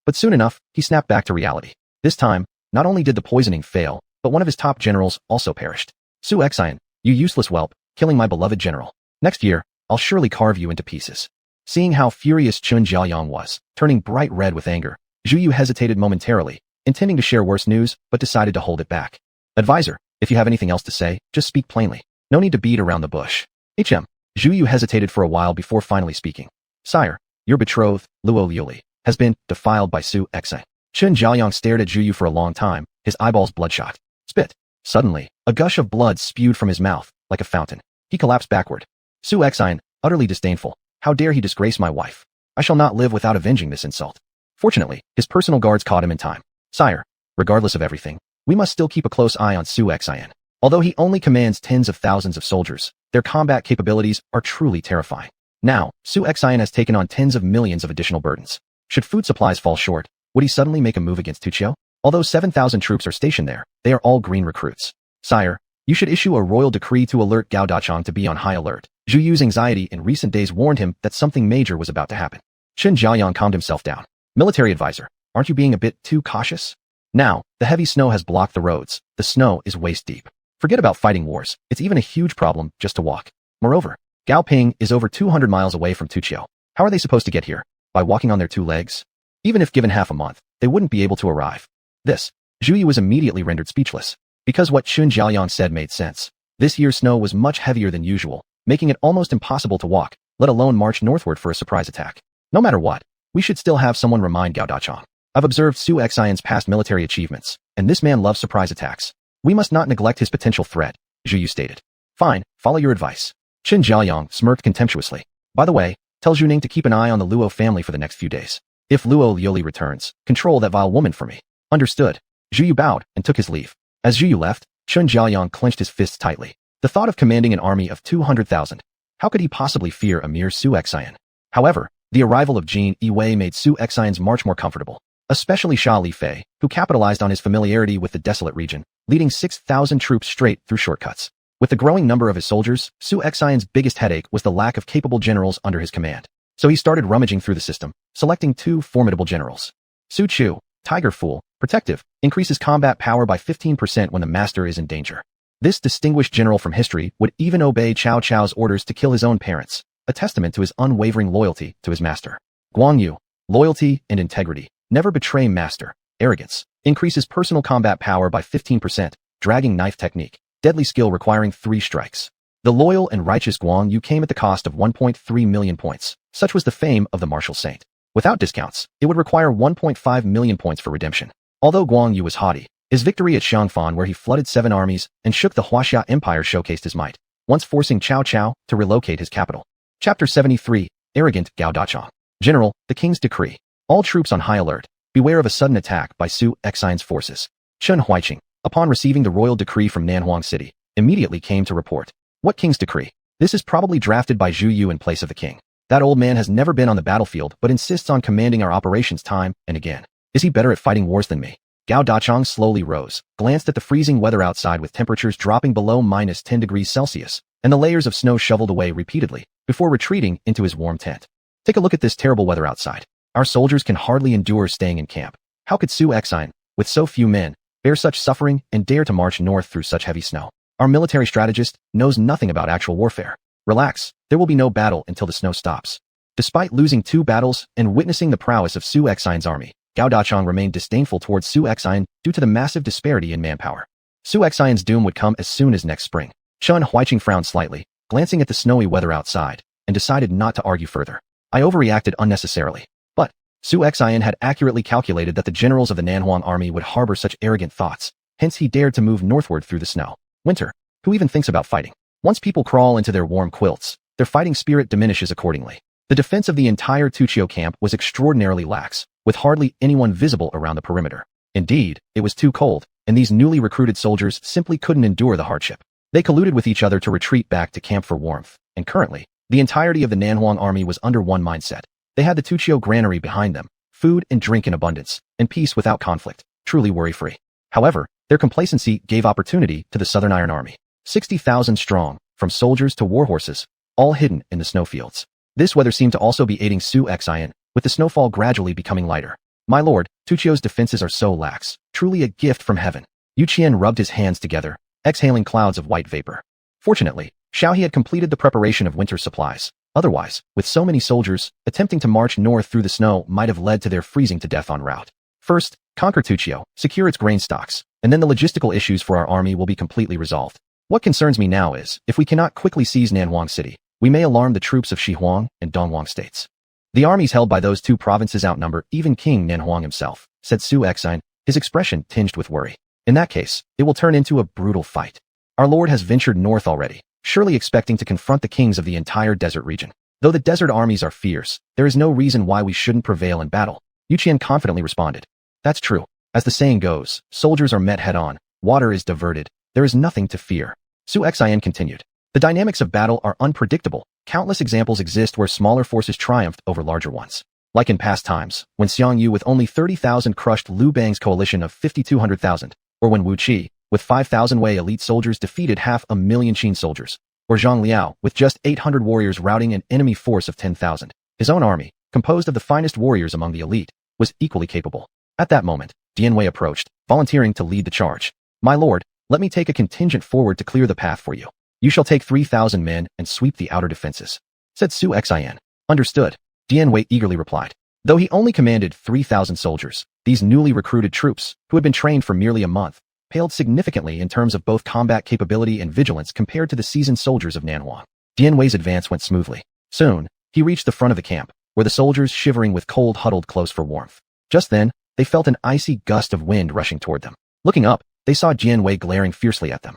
But soon enough, he snapped back to reality. This time, not only did the poisoning fail, but one of his top generals also perished. xuanhuan, you useless whelp, killing my beloved general. Next year, I'll surely carve you into pieces. Seeing how furious Chen Jiaoyang was, turning bright red with anger, Zhu Yu hesitated momentarily, intending to share worse news, but decided to hold it back. Advisor, if you have anything else to say, just speak plainly. No need to beat around the bush. Zhu Yu hesitated for a while before finally speaking. Sire, your betrothed, Luo Lioli, has been defiled by xuanhuan. Chen Jiaoyang stared at Zhu Yu for a long time, his eyeballs bloodshot. Spit. Suddenly, a gush of blood spewed from his mouth, like a fountain. He collapsed backward. xuanhuan, utterly disdainful. How dare he disgrace my wife? I shall not live without avenging this insult. Fortunately, his personal guards caught him in time. Sire, regardless of everything, we must still keep a close eye on xuanhuan. Although he only commands tens of thousands of soldiers, their combat capabilities are truly terrifying. Now, xuanhuan has taken on tens of millions of additional burdens. Should food supplies fall short, would he suddenly make a move against Tuqiu? Although 7,000 troops are stationed there, they are all green recruits. Sire, you should issue a royal decree to alert Gao Dachang to be on high alert. Zhu Yu's anxiety in recent days warned him that something major was about to happen. Chen Jiaoyang calmed himself down. Military advisor, aren't you being a bit too cautious? Now, the heavy snow has blocked the roads. The snow is waist deep. Forget about fighting wars. It's even a huge problem just to walk. Moreover, Gaoping is over 200 miles away from Tuqiu. How are they supposed to get here? By walking on their two legs? Even if given half a month, they wouldn't be able to arrive. This, Zhu Yu was immediately rendered speechless. Because what Chen Jiaoyang said made sense. This year's snow was much heavier than usual, making it almost impossible to walk, let alone march northward for a surprise attack. No matter what, we should still have someone remind Gao Dachang. I've observed Su Xian's past military achievements, and this man loves surprise attacks. We must not neglect his potential threat, Zhu Yu stated. Fine, follow your advice. Chen Jiaoyang smirked contemptuously. By the way, tell Zhu Ning to keep an eye on the Luo family for the next few days. If Luo Liuli returns, control that vile woman for me. Understood. Zhu Yu bowed and took his leave. As Zhu Yu left, Chen Jiaoyang clenched his fists tightly. The thought of commanding an army of 200,000. How could he possibly fear a mere Su Xian? However, the arrival of Jin Yiwei made Su Xian's march more comfortable. Especially Xia Li Fei, who capitalized on his familiarity with the desolate region, leading 6,000 troops straight through shortcuts. With the growing number of his soldiers, Su Xian's biggest headache was the lack of capable generals under his command. So he started rummaging through the system, selecting two formidable generals. Su Chu, Tiger Fool, Protective, increases combat power by 15% when the master is in danger. This distinguished general from history would even obey Cao Cao's orders to kill his own parents, a testament to his unwavering loyalty to his master. Guang Yu, loyalty and integrity. Never betray master. Arrogance. Increases personal combat power by 15%. Dragging knife technique. Deadly skill requiring 3 strikes. The loyal and righteous Guang Yu came at the cost of 1.3 million points. Such was the fame of the martial saint. Without discounts, it would require 1.5 million points for redemption. Although Guang Yu was haughty, his victory at xuanhuan, where he flooded 7 armies and shook the Huaxia Empire, showcased his might, once forcing Cao Cao to relocate his capital. Chapter 73. Arrogant Gao Dachang. General, the king's decree. All troops on high alert. Beware of a sudden attack by Su Xian's forces. Chen Huaiqing, upon receiving the royal decree from Nanhuang City, immediately came to report. What king's decree? This is probably drafted by Zhu Yu in place of the king. That old man has never been on the battlefield but insists on commanding our operations time and again. Is he better at fighting wars than me? Gao Dachang slowly rose, glanced at the freezing weather outside with temperatures dropping below -10 degrees Celsius, and the layers of snow shoveled away repeatedly, before retreating into his warm tent. Take a look at this terrible weather outside. Our soldiers can hardly endure staying in camp. How could Su Xian, with so few men, bear such suffering and dare to march north through such heavy snow? Our military strategist knows nothing about actual warfare. Relax, there will be no battle until the snow stops. Despite losing 2 battles and witnessing the prowess of Su Xian's army, Gao Dachang remained disdainful towards Su Xian due to the massive disparity in manpower. Su Xian's doom would come as soon as next spring. Chen Huaiqing frowned slightly, glancing at the snowy weather outside, and decided not to argue further. I overreacted unnecessarily. But Su Xian had accurately calculated that the generals of the Nanhuang army would harbor such arrogant thoughts, hence he dared to move northward through the snow. Winter. Who even thinks about fighting? Once people crawl into their warm quilts, their fighting spirit diminishes accordingly. The defense of the entire Tuqiu camp was extraordinarily lax, with hardly anyone visible around the perimeter. Indeed, it was too cold, and these newly recruited soldiers simply couldn't endure the hardship. They colluded with each other to retreat back to camp for warmth, and currently, the entirety of the Nanhuang army was under one mindset. They had the Tuqiu granary behind them, food and drink in abundance, and peace without conflict, truly worry-free. However, their complacency gave opportunity to the Southern Iron Army. 60,000 strong, from soldiers to warhorses, all hidden in the snowfields. This weather seemed to also be aiding Su Xian, with the snowfall gradually becoming lighter. My lord, Tuqiu's defenses are so lax, truly a gift from heaven. Yu Qian rubbed his hands together, exhaling clouds of white vapor. Fortunately, Xiao had completed the preparation of winter supplies. Otherwise, with so many soldiers, attempting to march north through the snow might have led to their freezing to death en route. First, conquer Tuqiu, secure its grain stocks, and then the logistical issues for our army will be completely resolved. What concerns me now is, if we cannot quickly seize Nanhuang City, we may alarm the troops of Xihuang and Donghuang states. The armies held by those 2 provinces outnumber even King Nanhuang himself, said Su Xian, his expression tinged with worry. In that case, it will turn into a brutal fight. Our lord has ventured north already, surely expecting to confront the kings of the entire desert region. Though the desert armies are fierce, there is no reason why we shouldn't prevail in battle. Yu Qian confidently responded. That's true. As the saying goes, soldiers are met head-on, water is diverted, there is nothing to fear. Su Xian continued. The dynamics of battle are unpredictable. Countless examples exist where smaller forces triumphed over larger ones. Like in past times, when Xiang Yu with only 30,000 crushed Liu Bang's coalition of 5,200,000, or when Wu Qi, with 5,000 Wei elite soldiers defeated 500,000 Qin soldiers, or Zhang Liao, with just 800 warriors routing an enemy force of 10,000. His own army, composed of the finest warriors among the elite, was equally capable. At that moment, Dianwei approached, volunteering to lead the charge. "My lord, let me take a contingent forward to clear the path for you. You shall take 3,000 men and sweep the outer defenses," said xuanhuan. "Understood," Dianwei eagerly replied. Though he only commanded 3,000 soldiers, these newly recruited troops, who had been trained for merely a month, paled significantly in terms of both combat capability and vigilance compared to the seasoned soldiers of Nanhuang. Dianwei's advance went smoothly. Soon, he reached the front of the camp, where the soldiers shivering with cold huddled close for warmth. Just then, they felt an icy gust of wind rushing toward them. Looking up, they saw Dianwei glaring fiercely at them.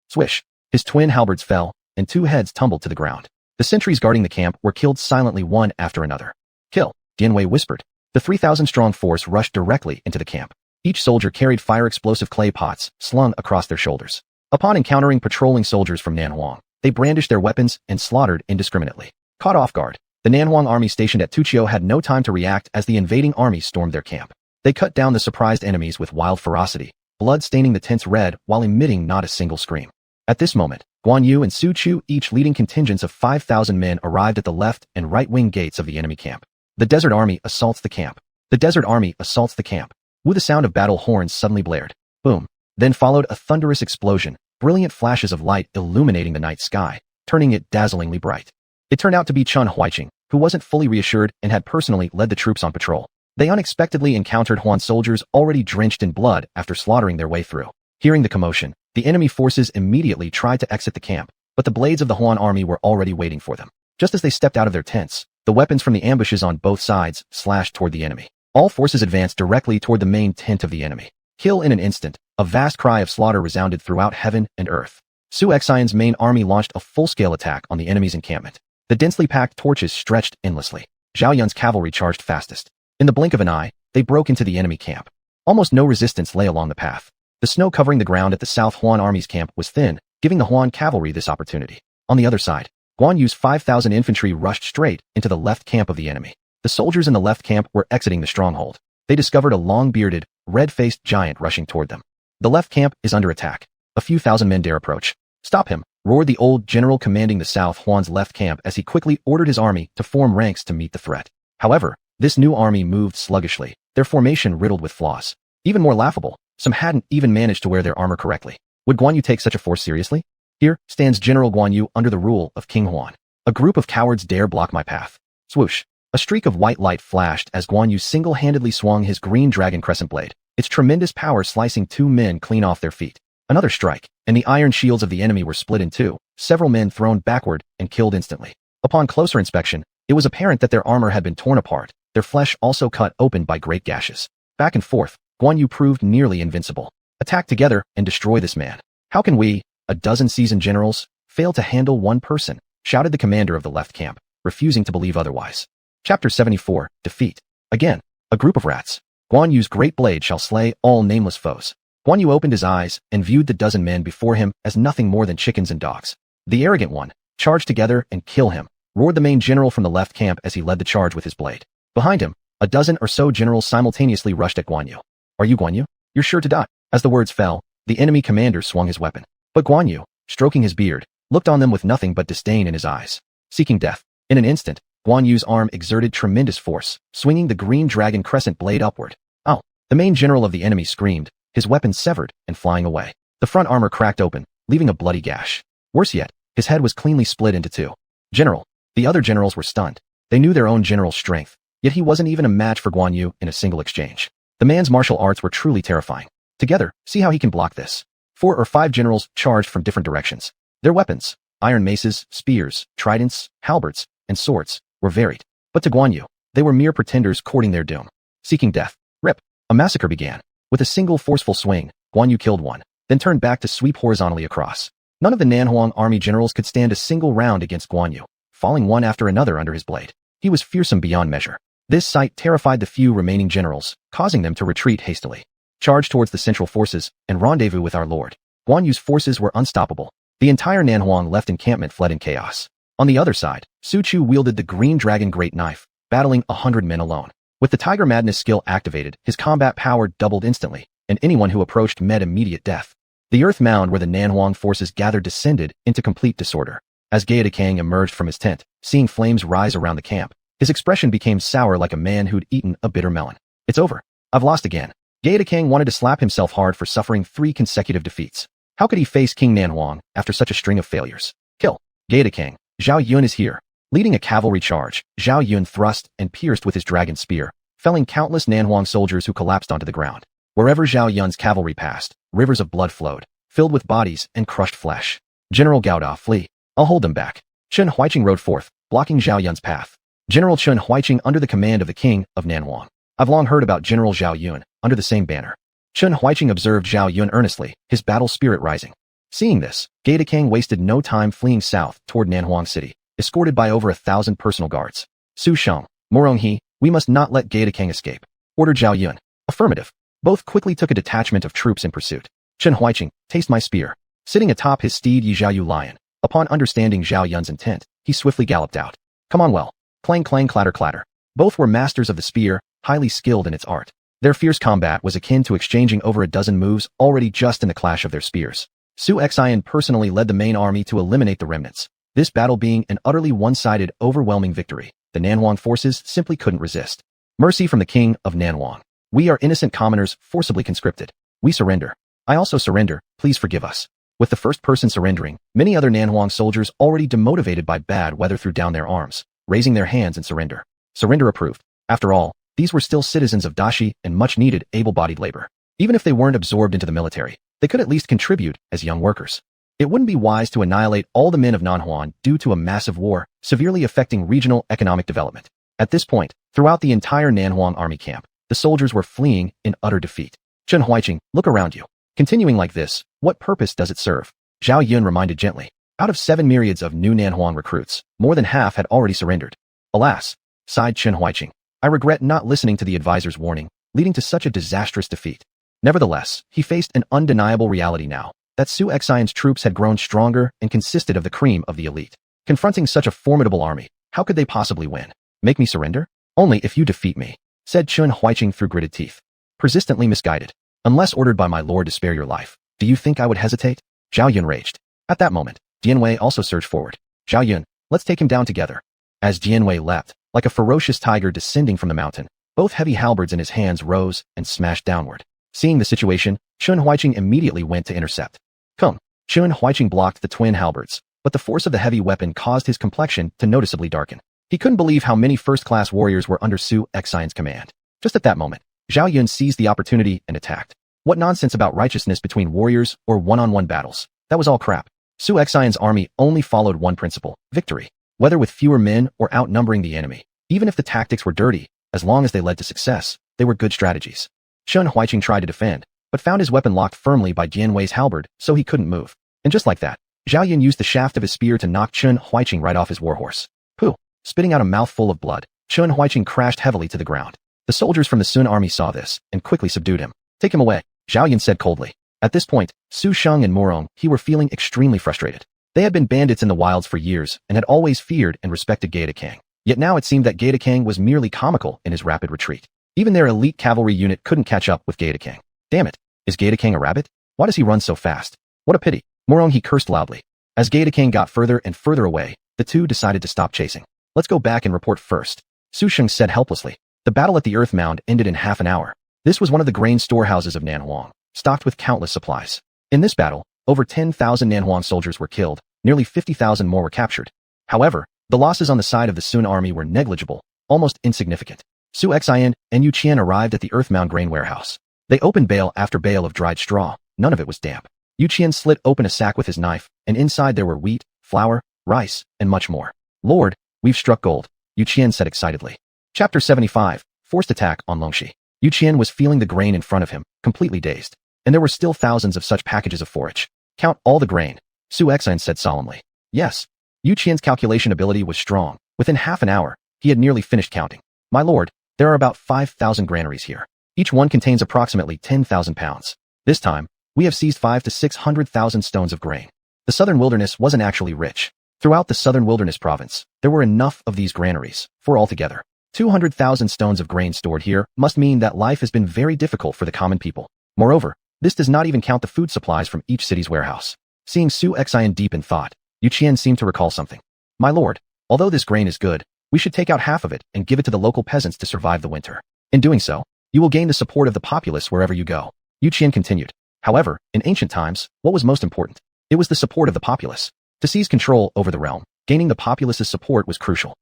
Swish. His twin halberds fell, and 2 heads tumbled to the ground. The sentries guarding the camp were killed silently one after another. "Kill," Dianwei whispered. The 3,000-strong force rushed directly into the camp. Each soldier carried fire-explosive clay pots slung across their shoulders. Upon encountering patrolling soldiers from Nanhuang, they brandished their weapons and slaughtered indiscriminately. Caught off guard, the Nanhuang army stationed at Tuqiu had no time to react as the invading army stormed their camp. They cut down the surprised enemies with wild ferocity, blood staining the tents red while emitting not a single scream. At this moment, Guan Yu and Su Chu, each leading contingents of 5,000 men, arrived at the left and right-wing gates of the enemy camp. The desert army assaults the camp. The desert army assaults the camp. With the sound of battle horns suddenly blared. Boom. Then followed a thunderous explosion, brilliant flashes of light illuminating the night sky, turning it dazzlingly bright. It turned out to be xuanhuan, who wasn't fully reassured and had personally led the troops on patrol. They unexpectedly encountered Huan soldiers already drenched in blood after slaughtering their way through. Hearing the commotion, the enemy forces immediately tried to exit the camp, but the blades of the Huan army were already waiting for them. Just as they stepped out of their tents, the weapons from the ambushes on both sides slashed toward the enemy. All forces advanced directly toward the main tent of the enemy. Kill in an instant, a vast cry of slaughter resounded throughout heaven and earth. Xuanhuan's main army launched a full-scale attack on the enemy's encampment. The densely packed torches stretched endlessly. Zhao Yun's cavalry charged fastest. In the blink of an eye, they broke into the enemy camp. Almost no resistance lay along the path. The snow covering the ground at the South Huan army's camp was thin, giving the Huan cavalry this opportunity. On the other side, Guan Yu's 5,000 infantry rushed straight into the left camp of the enemy. The soldiers in the left camp were exiting the stronghold. They discovered a long-bearded, red-faced giant rushing toward them. "The left camp is under attack. A few thousand men dare approach." "Stop him," roared the old general commanding the South Huan's left camp as he quickly ordered his army to form ranks to meet the threat. However, this new army moved sluggishly, their formation riddled with flaws. Even more laughable, some hadn't even managed to wear their armor correctly. Would Guan Yu take such a force seriously? "Here stands General Guan Yu under the rule of King Huan. A group of cowards dare block my path." Swoosh. A streak of white light flashed as Guan Yu single-handedly swung his green dragon crescent blade, its tremendous power slicing 2 men clean off their feet. Another strike, and the iron shields of the enemy were split in 2, several men thrown backward and killed instantly. Upon closer inspection, it was apparent that their armor had been torn apart, their flesh also cut open by great gashes. Back and forth, Guan Yu proved nearly invincible. Attack together and destroy this man. "How can we, a dozen seasoned generals, fail to handle one person?" shouted the commander of the left camp, refusing to believe otherwise. Chapter 74, Defeat. Again, a group of rats. Guan Yu's great blade shall slay all nameless foes. Guan Yu opened his eyes and viewed the dozen men before him as nothing more than chickens and dogs. "The arrogant one, charge together and kill him," roared the main general from the left camp as he led the charge with his blade. Behind him, a dozen or so generals simultaneously rushed at Guan Yu. "Are you Guan Yu? You're sure to die." As the words fell, the enemy commander swung his weapon. But Guan Yu, stroking his beard, looked on them with nothing but disdain in his eyes. Seeking death. In an instant, Guan Yu's arm exerted tremendous force, swinging the green dragon crescent blade upward. "Oh!" The main general of the enemy screamed, his weapon severed and flying away. The front armor cracked open, leaving a bloody gash. Worse yet, his head was cleanly split into 2. "General!" The other generals were stunned. They knew their own general's strength, yet he wasn't even a match for Guan Yu in a single exchange. The man's martial arts were truly terrifying. Together, see how he can block this. 4 or 5 generals charged from different directions. Their weapons, iron maces, spears, tridents, halberds, and swords, were varied. But to Guan Yu, they were mere pretenders courting their doom. Seeking death. Rip. A massacre began. With a single forceful swing, Guan Yu killed one, then turned back to sweep horizontally across. None of the Nanhuang army generals could stand a single round against Guan Yu, falling one after another under his blade. He was fearsome beyond measure. This sight terrified the few remaining generals, causing them to retreat hastily. Charge towards the central forces and rendezvous with our lord. Guan Yu's forces were unstoppable. The entire Nanhuang left encampment fled in chaos. On the other side, Su Chu wielded the green dragon great knife, battling 100 men alone. With the Tiger Madness skill activated, his combat power doubled instantly, and anyone who approached met immediate death. The earth mound where the Nanhuang forces gathered descended into complete disorder. As Gaeta Kang emerged from his tent, seeing flames rise around the camp, His expression became sour like a man who'd eaten a bitter melon. It's over. I've lost again. Gaetakang wanted to slap himself hard for suffering 3 consecutive defeats. How could he face King Nanhuang after such a string of failures? Kill. Gaetakang. Zhao Yun is here. Leading a cavalry charge, Zhao Yun thrust and pierced with his dragon spear, felling countless Nanhuang soldiers who collapsed onto the ground. Wherever Zhao Yun's cavalry passed, rivers of blood flowed, filled with bodies and crushed flesh. General Gaoda, flee. I'll hold them back. Chen Huiqing rode forth, blocking Zhao Yun's path. General Chen Huiqing under the command of the king of Nanhuang. I've long heard about General Zhao Yun, under the same banner. Chen Huiqing observed Zhao Yun earnestly, his battle spirit rising. Seeing this, Gaetakang wasted no time fleeing south toward Nanhuang City, escorted by over 1,000 personal guards. Su Sheng, Moronghe, we must not let Gaetakang escape. Ordered Zhao Yun. Affirmative. Both quickly took a detachment of troops in pursuit. Chen Huiqing, taste my spear. Sitting atop his steed Yi Zhaoyu Lion, upon understanding Zhao Yun's intent, he swiftly galloped out. Come on well. Clang clang clatter clatter. Both were masters of the spear, highly skilled in its art. Their fierce combat was akin to exchanging over a dozen moves already just in the clash of their spears. Su Xian personally led the main army to eliminate the remnants. This battle being an utterly one-sided, overwhelming victory, the Nanhuang forces simply couldn't resist. Mercy from the king of Nanhuang. We are innocent commoners forcibly conscripted. We surrender. I also surrender, please forgive us. With the first person surrendering, many other Nanhuang soldiers already demotivated by bad weather threw down their arms, raising their hands in surrender. Surrender approved. After all, these were still citizens of Dashi and much-needed able-bodied labor. Even if they weren't absorbed into the military, they could at least contribute as young workers. It wouldn't be wise to annihilate all the men of Nanhuan due to a massive war, severely affecting regional economic development. At this point, throughout the entire Nanhuang army camp, the soldiers were fleeing in utter defeat. Chen Huiqing, look around you. Continuing like this, what purpose does it serve? Zhao Yun reminded gently. Out of 7 myriads of new Nanhuang recruits, more than half had already surrendered. Alas, sighed Chen Huiqing. I regret not listening to the advisor's warning, leading to such a disastrous defeat. Nevertheless, he faced an undeniable reality now, that Su Xian's troops had grown stronger and consisted of the cream of the elite. Confronting such a formidable army, how could they possibly win? Make me surrender? Only if you defeat me, said Chen Huiqing through gritted teeth. Persistently misguided. Unless ordered by my lord to spare your life, do you think I would hesitate? Zhao Yun raged. At that moment, Dianwei also surged forward. Zhao Yun, let's take him down together. As Dianwei leapt, like a ferocious tiger descending from the mountain, both heavy halberds in his hands rose and smashed downward. Seeing the situation, Chen Huiqing immediately went to intercept. Come. Chen Huiqing blocked the twin halberds, but the force of the heavy weapon caused his complexion to noticeably darken. He couldn't believe how many first-class warriors were under Su Xian's command. Just at that moment, Zhao Yun seized the opportunity and attacked. What nonsense about righteousness between warriors or one-on-one battles? That was all crap. Su Xian's army only followed one principle, victory. Whether with fewer men or outnumbering the enemy, even if the tactics were dirty, as long as they led to success, they were good strategies. Chen Huiqing tried to defend, but found his weapon locked firmly by Dianwei's halberd, so he couldn't move. And just like that, Zhao Yun used the shaft of his spear to knock Chen Huiqing right off his warhorse. Pooh! Spitting out a mouthful of blood, Chen Huiqing crashed heavily to the ground. The soldiers from the Sun army saw this, and quickly subdued him. Take him away, Zhao Yun said coldly. At this point, Su Sheng and Moronghe were feeling extremely frustrated. They had been bandits in the wilds for years, and had always feared and respected Gaetakang. Yet now it seemed that Gaetakang was merely comical in his rapid retreat. Even their elite cavalry unit couldn't catch up with Gaetakang. Damn it! Is Gaetakang a rabbit? Why does he run so fast? What a pity! Moronghe cursed loudly. As Gaetakang got further and further away, the two decided to stop chasing. Let's go back and report first, Su Sheng said helplessly. The battle at the Earth Mound ended in half an hour. This was one of the grain storehouses of Nanhuang, stocked with countless supplies. In this battle, over 10,000 Nanhuang soldiers were killed, nearly 50,000 more were captured. However, the losses on the side of the Sun army were negligible, almost insignificant. Su Xian and Yu Qian arrived at the Earth Mound grain warehouse. They opened bale after bale of dried straw, none of it was damp. Yu Qian slit open a sack with his knife, and inside there were wheat, flour, rice, and much more. Lord, we've struck gold, Yu Qian said excitedly. Chapter 75, Forced Attack on Longxi. Yu Qian was feeling the grain in front of him, completely dazed. And there were still thousands of such packages of forage. Count all the grain, Su Xian said solemnly. Yes. Yu Qian's calculation ability was strong. Within half an hour, he had nearly finished counting. My lord, there are about 5,000 granaries here. Each one contains approximately 10,000 pounds. This time, we have seized 500,000 to 600,000 stones of grain. The southern wilderness wasn't actually rich. Throughout the southern wilderness province, there were enough of these granaries, for altogether 200,000 stones of grain stored here must mean that life has been very difficult for the common people. Moreover, this does not even count the food supplies from each city's warehouse. Seeing Su Xian deep in thought, Yu Qian seemed to recall something. My lord, although this grain is good, We should take out half of it and give it to the local peasants to survive the winter. In doing so, you will gain the support of the populace wherever you go. Yu Qian continued. However, in ancient times, what was most important? It was the support of the populace. To seize control over the realm, gaining the populace's support was crucial.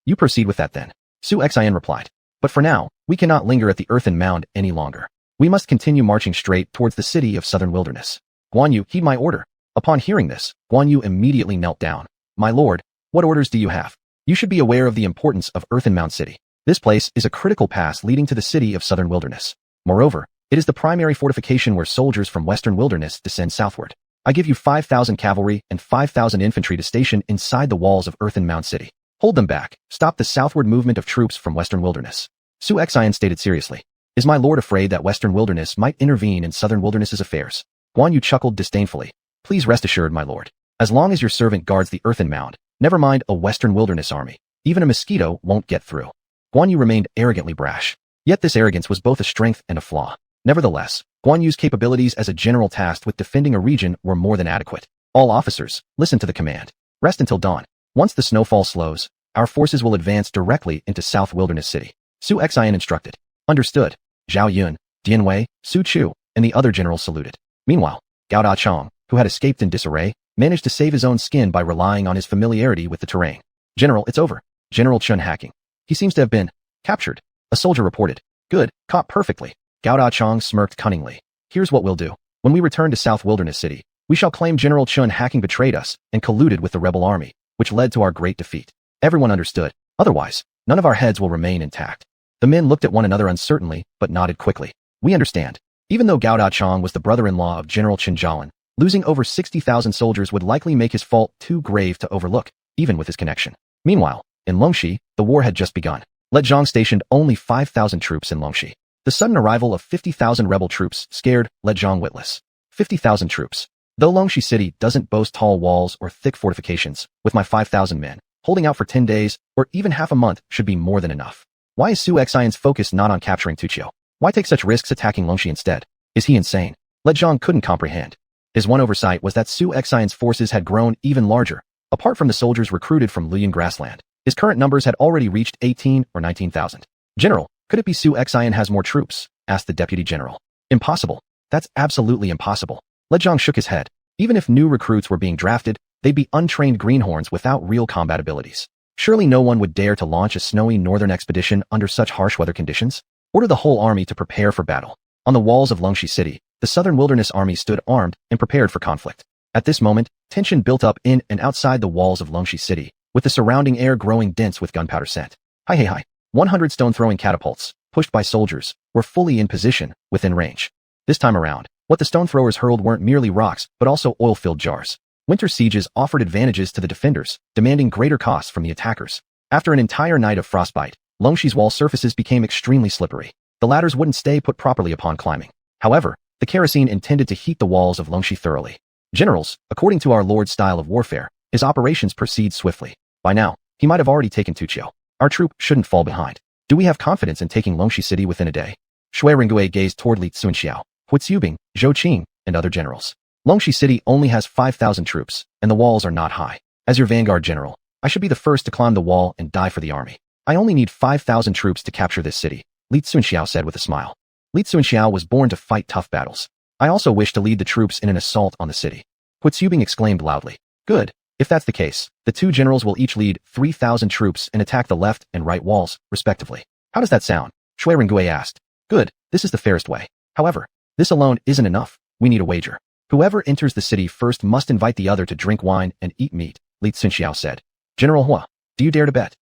You proceed with that then. Su Xian replied. But for now, we cannot linger at the earthen mound any longer. We must continue marching straight towards the city of southern wilderness. Guan Yu, heed my order. Upon hearing this, Guan Yu immediately knelt down. My lord, what orders do you have? You should be aware of the importance of Earthen Mound City. This place is a critical pass leading to the city of southern wilderness. Moreover, it is the primary fortification where soldiers from western wilderness descend southward. I give you 5,000 cavalry and 5,000 infantry to station inside the walls of Earthen Mound City. Hold them back. Stop the southward movement of troops from western wilderness. Su Xian stated seriously. Is my lord afraid that western wilderness might intervene in southern wilderness's affairs? Guan Yu chuckled disdainfully. Please rest assured, my lord. As long as your servant guards the earthen mound, never mind a western wilderness army, even a mosquito won't get through. Guan Yu remained arrogantly brash. Yet this arrogance was both a strength and a flaw. Nevertheless, Guan Yu's capabilities as a general tasked with defending a region were more than adequate. All officers, listen to the command. Rest until dawn. Once the snowfall slows, our forces will advance directly into South Wilderness City. Su Xian instructed. Understood. Zhao Yun, Dian Wei, Su Chu, and the other generals saluted. Meanwhile, Gao Da Chong, who had escaped in disarray, managed to save his own skin by relying on his familiarity with the terrain. General, it's over. General Chun hacking. He seems to have been captured. A soldier reported. Good, caught perfectly. Gao Da Chong smirked cunningly. Here's what we'll do. When we return to South Wilderness City, we shall claim General Chun hacking betrayed us and colluded with the rebel army, which led to our great defeat. Everyone understood. Otherwise, none of our heads will remain intact. The men looked at one another uncertainly, but nodded quickly. We understand. Even though Gao Da Chong was the brother-in-law of General Qin Zhaoan, losing over 60,000 soldiers would likely make his fault too grave to overlook, even with his connection. Meanwhile, in Longxi, the war had just begun. Let Zhang stationed only 5,000 troops in Longxi. The sudden arrival of 50,000 rebel troops scared Let Zhang witless. 50,000 troops. Though Longxi City doesn't boast tall walls or thick fortifications, with my 5,000 men, holding out for 10 days or even half a month should be more than enough. Why is Su Xian's focus not on capturing Tuqiu? Why take such risks attacking Longxi instead? Is he insane? Let Zhang couldn't comprehend. His one oversight was that Su Xian's forces had grown even larger. Apart from the soldiers recruited from Luyan grassland, his current numbers had already reached 18 or 19,000. General, could it be Su Xian has more troops? Asked the deputy general. Impossible. That's absolutely impossible. Let Zhang shook his head. Even if new recruits were being drafted, they'd be untrained greenhorns without real combat abilities. Surely no one would dare to launch a snowy northern expedition under such harsh weather conditions. Order the whole army to prepare for battle. On the walls of Longxi City, the southern wilderness army stood armed and prepared for conflict. At this moment, tension built up in and outside the walls of Longxi City, with the surrounding air growing dense with gunpowder scent. Hi. 100 stone-throwing catapults, pushed by soldiers, were fully in position, within range. This time around, what the stone throwers hurled weren't merely rocks, but also oil-filled jars. Winter sieges offered advantages to the defenders, demanding greater costs from the attackers. After an entire night of frostbite, Longxi's wall surfaces became extremely slippery. The ladders wouldn't stay put properly upon climbing. However, the kerosene intended to heat the walls of Longxi thoroughly. Generals, according to our lord's style of warfare, his operations proceed swiftly. By now, he might have already taken Tuqiu. Our troop shouldn't fall behind. Do we have confidence in taking Longxi City within a day? Shui Ringgui gazed toward Li Tsunxiao, Hu Zhubing, Zhou Qing, and other generals. Longxi City only has 5,000 troops, and the walls are not high. As your vanguard general, I should be the first to climb the wall and die for the army. I only need 5,000 troops to capture this city, Li Tsunxiao said with a smile. Li Tsunxiao was born to fight tough battles. I also wish to lead the troops in an assault on the city. Hu Zhubing exclaimed loudly. Good. If that's the case, the two generals will each lead 3,000 troops and attack the left and right walls, respectively. How does that sound? Shui Ringgui asked. Good, this is the fairest way. However, this alone isn't enough. We need a wager. Whoever enters the city first must invite the other to drink wine and eat meat, Li Tsunxiao said. General Hua, do you dare to bet?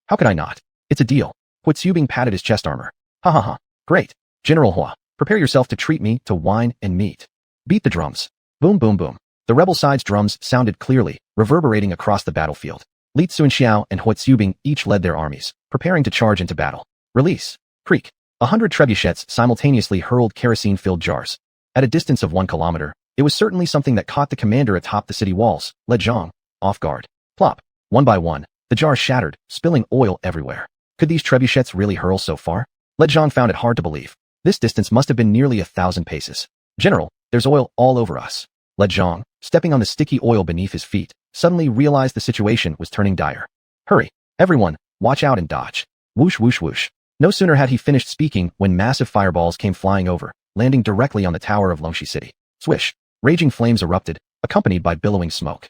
How could I not? It's a deal. Hu Zhubing patted his chest armor. Ha. Great. General Hua, prepare yourself to treat me to wine and meat. Beat the drums. Boom, boom, boom. The rebel side's drums sounded clearly, reverberating across the battlefield. Li Tsunxiao and Hu Zhubing each led their armies, preparing to charge into battle. Release. Creak. 100 trebuchets simultaneously hurled kerosene-filled jars. At a distance of 1 kilometer, it was certainly something that caught the commander atop the city walls, Let Zhang, off guard. Plop. One by one, the jars shattered, spilling oil everywhere. Could these trebuchets really hurl so far? Let Zhang found it hard to believe. This distance must have been nearly 1,000 paces. General, there's oil all over us. Let Zhang, stepping on the sticky oil beneath his feet, suddenly realized the situation was turning dire. Hurry, everyone, Watch out and dodge. Whoosh whoosh whoosh. No sooner had he finished speaking when massive fireballs came flying over, landing directly on the tower of Longxi City. Swish. Raging flames erupted, accompanied by billowing smoke.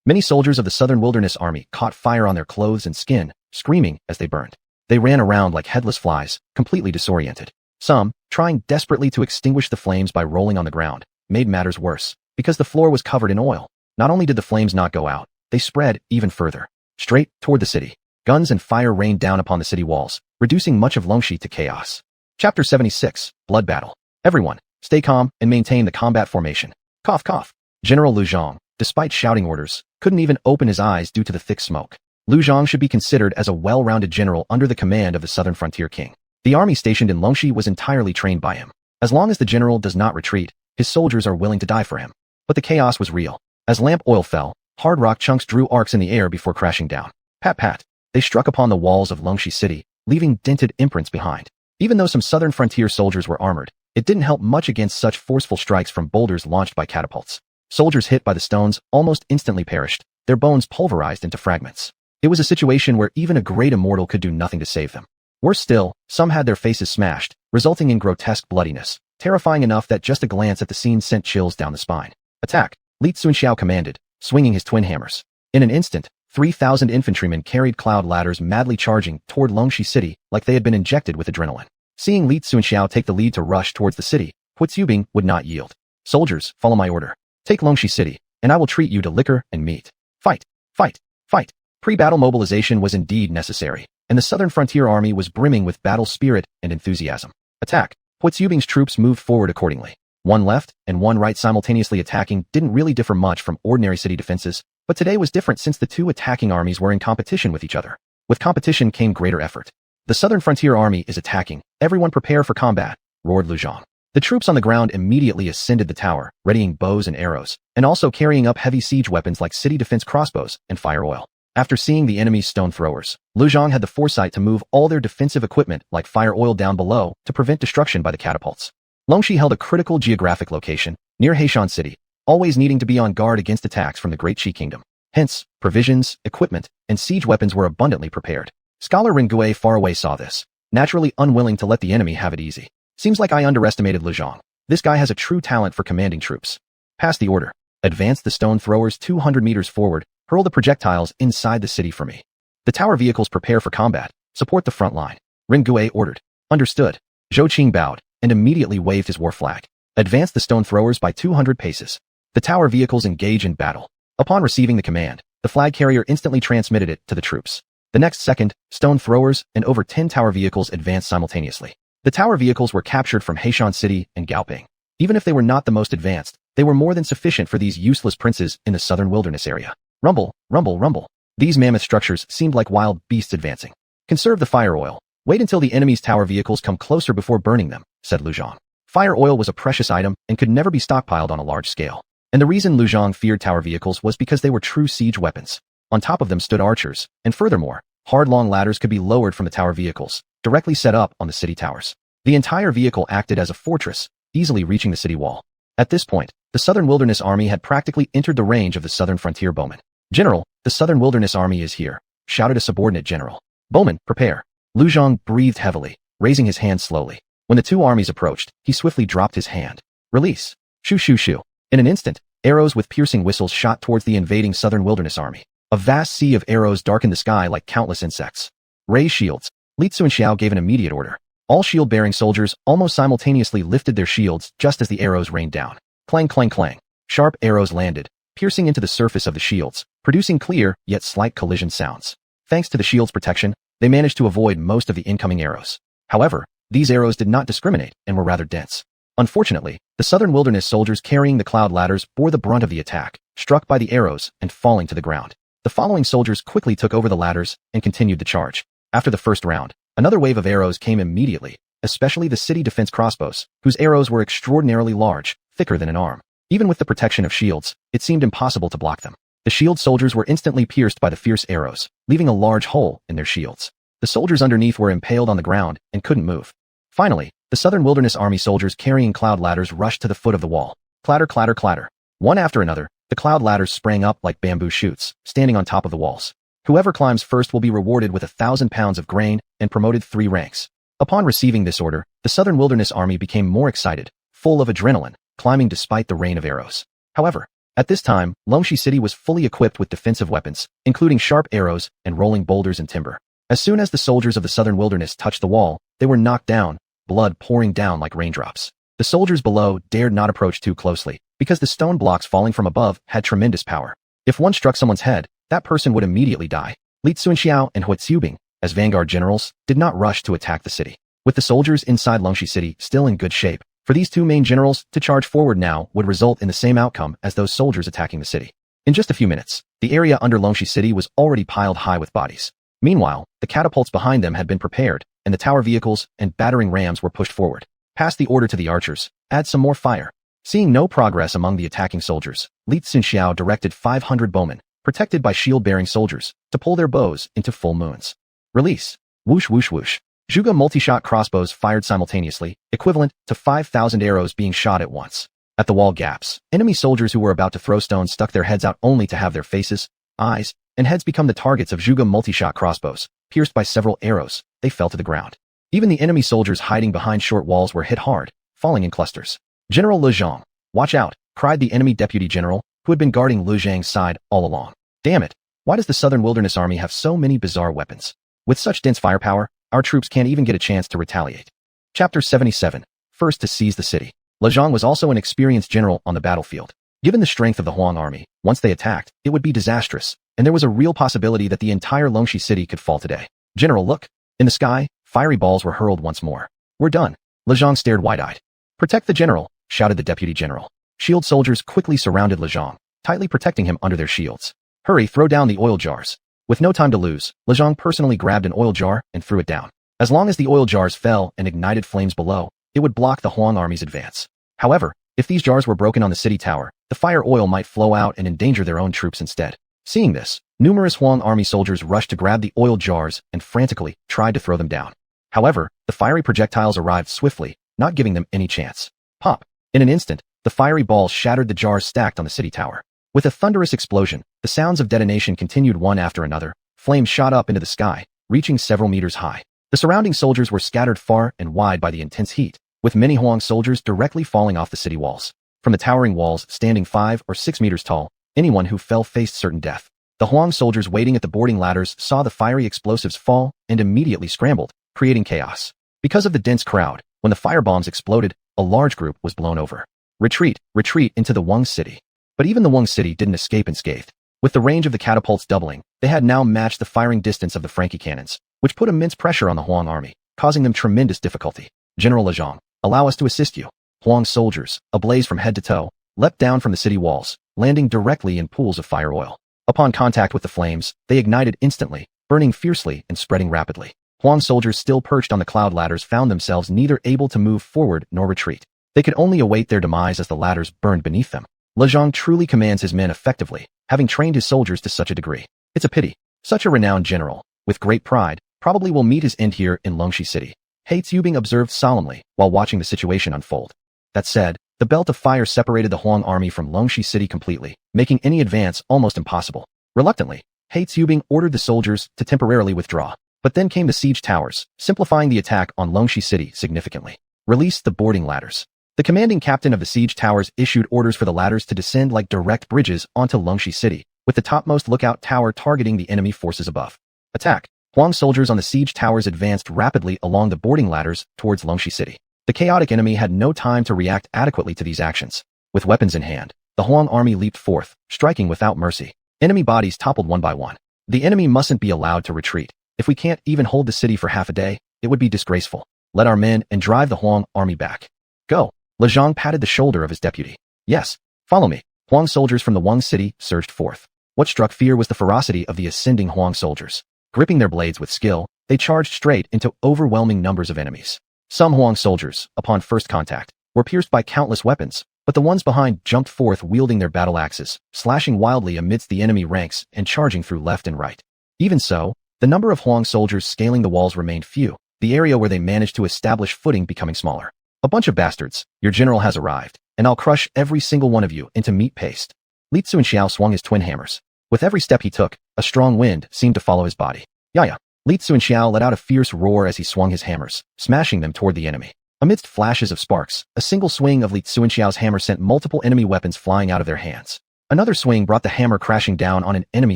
Many soldiers of the Southern Wilderness Army caught fire on their clothes and skin, screaming as they burned. They ran around like headless flies, completely disoriented. Some, trying desperately to extinguish the flames by rolling on the ground, made matters worse, because the floor was covered in oil. Not only did the flames not go out, they spread even further, straight toward the city. Guns and fire rained down upon the city walls, reducing much of Longxi to chaos. Chapter 76, Blood Battle. Everyone, stay calm and maintain the combat formation. Cough cough. General Lu Zhang, despite shouting orders, couldn't even open his eyes due to the thick smoke. Lu Zhang should be considered as a well-rounded general under the command of the Southern Frontier King. The army stationed in Longxi was entirely trained by him. As long as the general does not retreat, his soldiers are willing to die for him. But the chaos was real. As lamp oil fell, hard rock chunks drew arcs in the air before crashing down. Pat pat. They struck upon the walls of Longxi City, leaving dented imprints behind. Even though some Southern Frontier soldiers were armored, it didn't help much against such forceful strikes from boulders launched by catapults. Soldiers hit by the stones almost instantly perished, their bones pulverized into fragments. It was a situation where even a great immortal could do nothing to save them. Worse still, some had their faces smashed, resulting in grotesque bloodiness, terrifying enough that just a glance at the scene sent chills down the spine. Attack, Li Xuanhuan commanded, swinging his twin hammers. In an instant, 3,000 infantrymen carried cloud ladders madly charging toward Longxi City like they had been injected with adrenaline. Seeing Li Xuanhuan take the lead to rush towards the city, Huizubing would not yield. Soldiers, follow my order. Take Longxi City, and I will treat you to liquor and meat. Fight, fight, fight. Pre-battle mobilization was indeed necessary, and the Southern Frontier Army was brimming with battle spirit and enthusiasm. Attack. Huizubing's troops moved forward accordingly. One left and one right simultaneously attacking didn't really differ much from ordinary city defenses, but today was different since the two attacking armies were in competition with each other. With competition came greater effort. The Southern Frontier Army is attacking. Everyone prepare for combat, roared Lu Zhang. The troops on the ground immediately ascended the tower, readying bows and arrows, and also carrying up heavy siege weapons like city defense crossbows and fire oil. After seeing the enemy's stone throwers, Lu Zhang had the foresight to move all their defensive equipment like fire oil down below to prevent destruction by the catapults. Longxi held a critical geographic location, near Heishan City, always needing to be on guard against attacks from the Great Qi Kingdom. Hence, provisions, equipment, and siege weapons were abundantly prepared. Scholar Ringue far away saw this, naturally unwilling to let the enemy have it easy. Seems like I underestimated Lu Zhang. This guy has a true talent for commanding troops. Pass the order. Advance the stone throwers 200 meters forward, hurl the projectiles inside the city for me. The tower vehicles prepare for combat, support the front line. Ringue ordered. Understood. Zhou Qing bowed, and immediately waved his war flag. Advance the stone throwers by 200 paces. The tower vehicles engage in battle. Upon receiving the command, the flag carrier instantly transmitted it to the troops. The next second, stone throwers and over 10 tower vehicles advanced simultaneously. The tower vehicles were captured from Heishan City and Gaoping. Even if they were not the most advanced, they were more than sufficient for these useless princes in the southern wilderness area. Rumble, rumble, rumble. These mammoth structures seemed like wild beasts advancing. Conserve the fire oil. Wait until the enemy's tower vehicles come closer before burning them, said Lu Zhang. Fire oil was a precious item and could never be stockpiled on a large scale. And the reason Lu Zhang feared tower vehicles was because they were true siege weapons. On top of them stood archers, and furthermore, hard long ladders could be lowered from the tower vehicles, directly set up on the city towers. The entire vehicle acted as a fortress, easily reaching the city wall. At this point, the Southern Wilderness Army had practically entered the range of the Southern Frontier Bowmen. General, the Southern Wilderness Army is here, shouted a subordinate general. Bowmen, prepare. Lu Zhang breathed heavily, raising his hand slowly. When the two armies approached, he swiftly dropped his hand. Release. Shoo shoo shoo. In an instant, arrows with piercing whistles shot towards the invading Southern Wilderness Army. A vast sea of arrows darkened the sky like countless insects. Raise shields. Li Xuanhuan gave an immediate order. All shield-bearing soldiers almost simultaneously lifted their shields just as the arrows rained down. Clang clang clang. Sharp arrows landed, piercing into the surface of the shields, producing clear yet slight collision sounds. Thanks to the shield's protection, they managed to avoid most of the incoming arrows. However, these arrows did not discriminate and were rather dense. Unfortunately, the Southern Wilderness soldiers carrying the cloud ladders bore the brunt of the attack, struck by the arrows and falling to the ground. The following soldiers quickly took over the ladders and continued the charge. After the first round, another wave of arrows came immediately, especially the city defense crossbows, whose arrows were extraordinarily large, thicker than an arm. Even with the protection of shields, it seemed impossible to block them. The shield soldiers were instantly pierced by the fierce arrows, leaving a large hole in their shields. The soldiers underneath were impaled on the ground and couldn't move. Finally, the Southern Wilderness Army soldiers carrying cloud ladders rushed to the foot of the wall. Clatter, clatter, clatter. One after another, the cloud ladders sprang up like bamboo shoots, standing on top of the walls. Whoever climbs first will be rewarded with 1,000 pounds of grain and promoted 3 ranks. Upon receiving this order, the Southern Wilderness Army became more excited, full of adrenaline, climbing despite the rain of arrows. However, at this time, Longxi City was fully equipped with defensive weapons, including sharp arrows and rolling boulders and timber. As soon as the soldiers of the Southern Wilderness touched the wall, they were knocked down, blood pouring down like raindrops. The soldiers below dared not approach too closely, because the stone blocks falling from above had tremendous power. If one struck someone's head, that person would immediately die. Li Xuanxiao and Hui Xiubing, as vanguard generals, did not rush to attack the city. With the soldiers inside Longxi City still in good shape, for these 2 main generals to charge forward now would result in the same outcome as those soldiers attacking the city. In just a few minutes, the area under Longxi City was already piled high with bodies. Meanwhile, the catapults behind them had been prepared, and the tower vehicles and battering rams were pushed forward. Pass the order to the archers, add some more fire. Seeing no progress among the attacking soldiers, Li Xuanxiao directed 500 bowmen, protected by shield-bearing soldiers, to pull their bows into full moons. Release. Whoosh whoosh whoosh. Zhuge multi-shot crossbows fired simultaneously, equivalent to 5,000 arrows being shot at once. At the wall gaps, enemy soldiers who were about to throw stones stuck their heads out only to have their faces, eyes, and heads become the targets of Zhuge multi-shot crossbows. Pierced by several arrows, they fell to the ground. Even the enemy soldiers hiding behind short walls were hit hard, falling in clusters. General Le Zhang, watch out, cried the enemy deputy general, who had been guarding Lu Zhang's side all along. Damn it, why does the Southern Wilderness Army have so many bizarre weapons? With such dense firepower, our troops can't even get a chance to retaliate. Chapter 77. First to seize the city. Le Zhang was also an experienced general on the battlefield. Given the strength of the Huang army, once they attacked, it would be disastrous, and there was a real possibility that the entire Longxi City could fall today. General, look. In the sky, fiery balls were hurled once more. We're done. Le Zhang stared wide-eyed. Protect the general, shouted the deputy general. Shield soldiers quickly surrounded Le Zhang, tightly protecting him under their shields. Hurry, throw down the oil jars. With no time to lose, Le Zhang personally grabbed an oil jar and threw it down. As long as the oil jars fell and ignited flames below, it would block the Huang army's advance. However, if these jars were broken on the city tower, the fire oil might flow out and endanger their own troops instead. Seeing this, numerous Huang army soldiers rushed to grab the oil jars and frantically tried to throw them down. However, the fiery projectiles arrived swiftly, not giving them any chance. Pop! In an instant, the fiery balls shattered the jars stacked on the city tower. With a thunderous explosion, the sounds of detonation continued one after another. Flames shot up into the sky, reaching several meters high. The surrounding soldiers were scattered far and wide by the intense heat, with many Huang soldiers directly falling off the city walls. From the towering walls standing 5 or 6 meters tall, anyone who fell faced certain death. The Huang soldiers waiting at the boarding ladders saw the fiery explosives fall and immediately scrambled, creating chaos. Because of the dense crowd, when the firebombs exploded, a large group was blown over. Retreat, retreat into the Wang city. But even the Wang city didn't escape unscathed. With the range of the catapults doubling, they had now matched the firing distance of the Frankie cannons, which put immense pressure on the Huang army, causing them tremendous difficulty. General Le Zhang, allow us to assist you. Huang soldiers, ablaze from head to toe, leapt down from the city walls, landing directly in pools of fire oil. Upon contact with the flames, they ignited instantly, burning fiercely and spreading rapidly. Huang soldiers still perched on the cloud ladders found themselves neither able to move forward nor retreat. They could only await their demise as the ladders burned beneath them. Le Zhang truly commands his men effectively, having trained his soldiers to such a degree. It's a pity. Such a renowned general, with great pride, probably will meet his end here in Longxi City. Hui Xiubing observed solemnly while watching the situation unfold. That said, the belt of fire separated the Huang army from Longxi City completely, making any advance almost impossible. Reluctantly, Hui Xiubing ordered the soldiers to temporarily withdraw. But then came the siege towers, simplifying the attack on Longxi City significantly. Release the boarding ladders. The commanding captain of the siege towers issued orders for the ladders to descend like direct bridges onto Longxi City, with the topmost lookout tower targeting the enemy forces above. Attack. Huang soldiers on the siege towers advanced rapidly along the boarding ladders towards Longxi City. The chaotic enemy had no time to react adequately to these actions. With weapons in hand, the Huang army leaped forth, striking without mercy. Enemy bodies toppled one by one. The enemy mustn't be allowed to retreat. If we can't even hold the city for half a day, it would be disgraceful. Let our men and drive the Huang army back. Go. Le Zhang patted the shoulder of his deputy. Yes, follow me. Huang soldiers from the Wang city surged forth. What struck fear was the ferocity of the ascending Huang soldiers. Gripping their blades with skill, they charged straight into overwhelming numbers of enemies. Some Huang soldiers, upon first contact, were pierced by countless weapons, but the ones behind jumped forth wielding their battle axes, slashing wildly amidst the enemy ranks and charging through left and right. Even so, the number of Huang soldiers scaling the walls remained few, the area where they managed to establish footing becoming smaller. A bunch of bastards, your general has arrived, and I'll crush every single one of you into meat paste. Li Xuanxiao swung his twin hammers. With every step he took, A strong wind seemed to follow his body. Yaya. Li Xuanxiao let out a fierce roar as he swung his hammers, smashing them toward the enemy. Amidst flashes of sparks, a single swing of Li Xuanxiao's hammer sent multiple enemy weapons flying out of their hands. Another swing brought the hammer crashing down on an enemy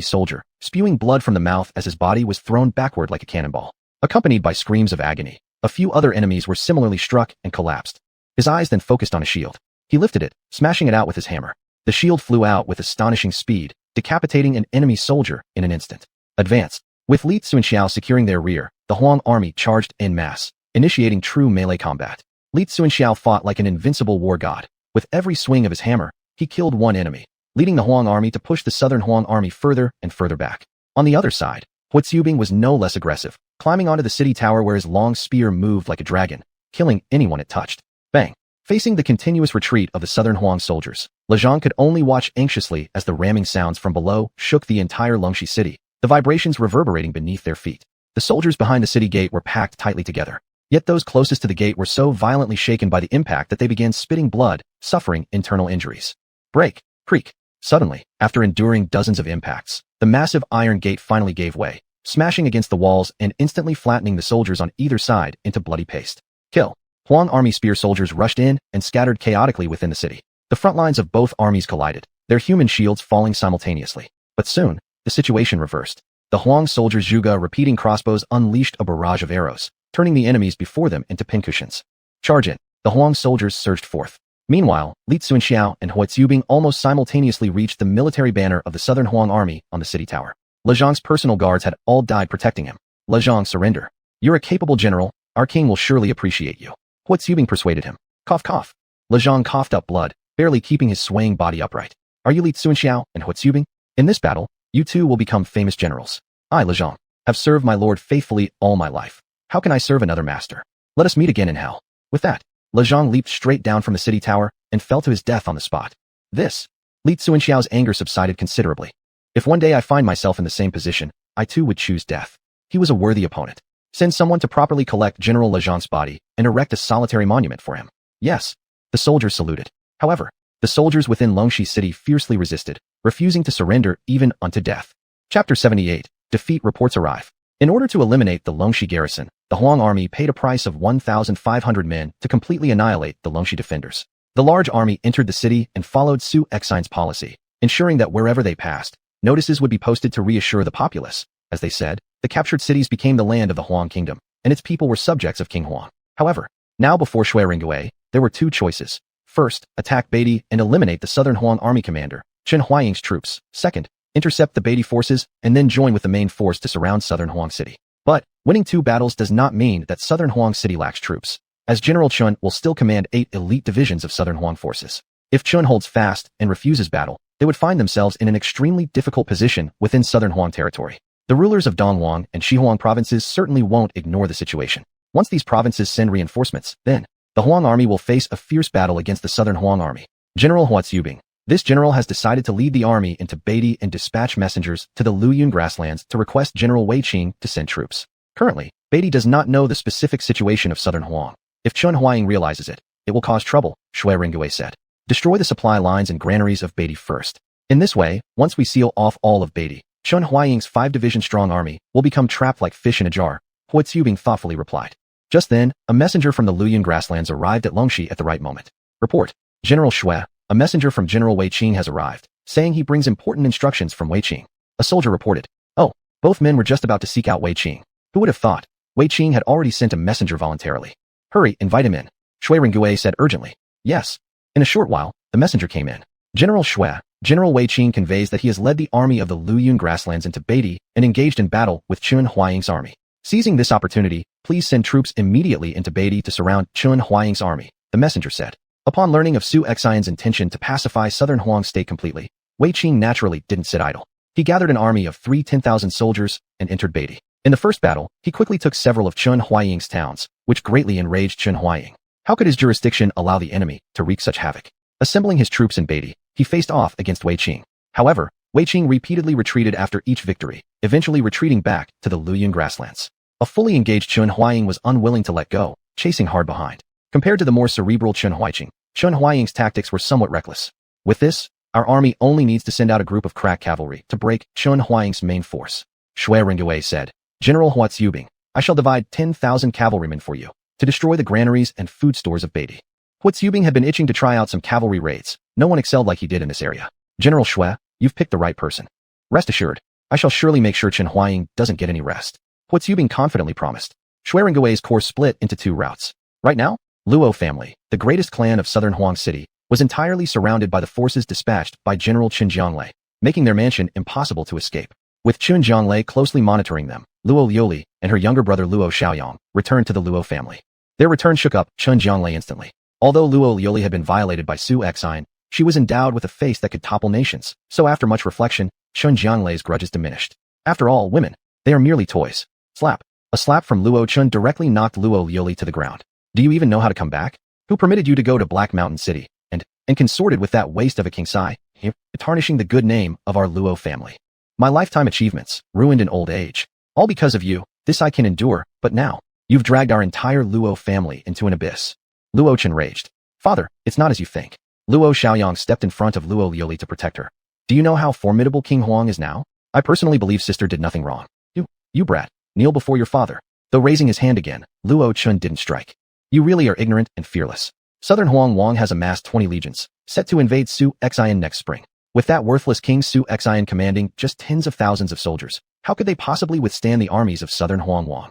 soldier, spewing blood from the mouth as his body was thrown backward like a cannonball, accompanied by screams of agony. A few other enemies were similarly struck and collapsed. His eyes then focused on a shield. He lifted it, smashing it out with his hammer. The shield flew out with astonishing speed, decapitating an enemy soldier in an instant. Advance. With Li Xuanxiao securing their rear, the Huang army charged en masse, initiating true melee combat. Li Xuanxiao fought like an invincible war god. With every swing of his hammer, he killed one enemy, leading the Huang army to push the southern Huang army further and further back. On the other side, Huaqiubing was no less aggressive, climbing onto the city tower where his long spear moved like a dragon, killing anyone it touched. Bang! Facing the continuous retreat of the southern Huang soldiers, Lejong could only watch anxiously as the ramming sounds from below shook the entire Longxi city, the vibrations reverberating beneath their feet. The soldiers behind the city gate were packed tightly together. Yet those closest to the gate were so violently shaken by the impact that they began spitting blood, suffering internal injuries. Break! Creak! Suddenly, after enduring dozens of impacts, the massive iron gate finally gave way, smashing against the walls and instantly flattening the soldiers on either side into bloody paste. Kill! Huang army spear soldiers rushed in and scattered chaotically within the city. The front lines of both armies collided, their human shields falling simultaneously. But soon, the situation reversed. The Huang soldiers' Zhuge repeating crossbows unleashed a barrage of arrows, turning the enemies before them into pincushions. Charge in! The Huang soldiers surged forth. Meanwhile, Li Xuanxiao and Huaqiubing almost simultaneously reached the military banner of the southern Huang army on the city tower. Lejong's personal guards had all died protecting him. Lejong, surrender. You're a capable general. Our king will surely appreciate you. Huaqiubing persuaded him. Cough, cough. Lejong coughed up blood, barely keeping his swaying body upright. Are you Li Xuanxiao and Huaqiubing? In this battle, you two will become famous generals. I, Lejong, have served my lord faithfully all my life. How can I serve another master? Let us meet again in hell. With that, Lejong leaped straight down from the city tower and fell to his death on the spot. Li Xuanxiao's anger subsided considerably. If one day I find myself in the same position, I too would choose death. He was a worthy opponent. Send someone to properly collect General Lejong's body and erect a solitary monument for him. Yes. The soldiers saluted. However, the soldiers within Longxi city fiercely resisted, refusing to surrender even unto death. Chapter 78. Defeat reports arrive. In order to eliminate the Longxi garrison, the Huang army paid a price of 1,500 men to completely annihilate the Longxi defenders. The large army entered the city and followed xuanhuan's policy, ensuring that wherever they passed, notices would be posted to reassure the populace. As they said, the captured cities became the land of the Huang kingdom, and its people were subjects of King Huang. However, now before xuanhuan, there were two choices. First, attack Beatty and eliminate the southern Huang army commander, xuanhuan's troops. Second, intercept the Beatty forces and then join with the main force to surround southern Huang city. But, winning two battles does not mean that southern Huang city lacks troops, as General Chun will still command 8 elite divisions of southern Huang forces. If Chun holds fast and refuses battle, they would find themselves in an extremely difficult position within southern Huang territory. The rulers of Donghuang and Shihuang provinces certainly won't ignore the situation. Once these provinces send reinforcements, then, the Huang army will face a fierce battle against the southern Huang army. General Huaqiubing. This general has decided to lead the army into Beatty and dispatch messengers to the Luyun grasslands to request General Wei Qing to send troops. Currently, Beatty does not know the specific situation of southern Huang. If xuanhuan realizes it, it will cause trouble, xuanhuan said. Destroy the supply lines and granaries of Beatty first. In this way, once we seal off all of Beatty, xuanhuan's 5-division-strong army will become trapped like fish in a jar, Huaqiubing thoughtfully replied. Just then, a messenger from the Luyun grasslands arrived at Longxi at the right moment. Report. General Xue, a messenger from General Wei Qing has arrived, saying he brings important instructions from Wei Qing. A soldier reported. Oh, both men were just about to seek out Wei Qing. Who would have thought? Wei Qing had already sent a messenger voluntarily. Hurry, invite him in. Xuanhuan said urgently. Yes. In a short while, the messenger came in. General Xue, General Wei Qing conveys that he has led the army of the Luyun grasslands into Beatty and engaged in battle with xuanhuan's army. Seizing this opportunity, please send troops immediately into Beatty to surround xuanhuan's army, the messenger said. Upon learning of xuanhuan's intention to pacify southern Huang state completely, Wei Qing naturally didn't sit idle. He gathered an army of 10,000 soldiers and entered Beatty. In the first battle, he quickly took several of xuanhuan's towns, which greatly enraged xuanhuan. How could his jurisdiction allow the enemy to wreak such havoc? Assembling his troops in Beatty, he faced off against Wei Qing. However, Wei Qing repeatedly retreated after each victory, eventually retreating back to the Luyun grasslands. A fully engaged xuanhuan was unwilling to let go, chasing hard behind. Compared to the more cerebral xuanhuan, xuanhuan's tactics were somewhat reckless. With this, Our army only needs to send out a group of crack cavalry to break Xuanhuan's main force. Xuanhuan said, General Huatsubing, I shall divide 10,000 cavalrymen for you to destroy the granaries and food stores of Beatty. Huatsubing had been itching to try out some cavalry raids. No one excelled like he did in this area. General Xue, you've picked the right person. Rest assured, I shall surely make sure Chen Huaying doesn't get any rest. Huatsubing confidently promised. Xuanhuan's corps split into two routes. Right now, Luo family, the greatest clan of southern Huang City, was entirely surrounded by the forces dispatched by General Qin Jianglei, making their mansion impossible to escape. With Qin Jianglei closely monitoring them, Luo Liuli and her younger brother Luo Xiaoyang returned to the Luo family. Their return shook up Qin Jianglei instantly. Although Luo Liuli had been violated by Su Xuanhuan, she was endowed with a face that could topple nations, so after much reflection, Qin Jianglei's grudges diminished. After all, women, they are merely toys. Slap. A slap from Luo Chun directly knocked Luo Liuli to the ground. Do you even know how to come back? Who permitted you to go to Black Mountain City and consorted with that waste of a King Sai, tarnishing the good name of our Luo family? My lifetime achievements, ruined in old age. All because of you, this I can endure, but now, you've dragged our entire Luo family into an abyss. Luo Chen raged. Father, it's not as you think. Luo Xiaoyang stepped in front of Luo Liuli to protect her. Do you know how formidable King Huang is now? I personally believe sister did nothing wrong. You brat, kneel before your father. Though raising his hand again, Luo Chun didn't strike. You really are ignorant and fearless. Southern Huang Wang has amassed 20 legions, set to invade Su Xuanhuan next spring. With that worthless King Su Xuanhuan commanding just tens of thousands of soldiers, how could they possibly withstand the armies of Southern Huang Wang?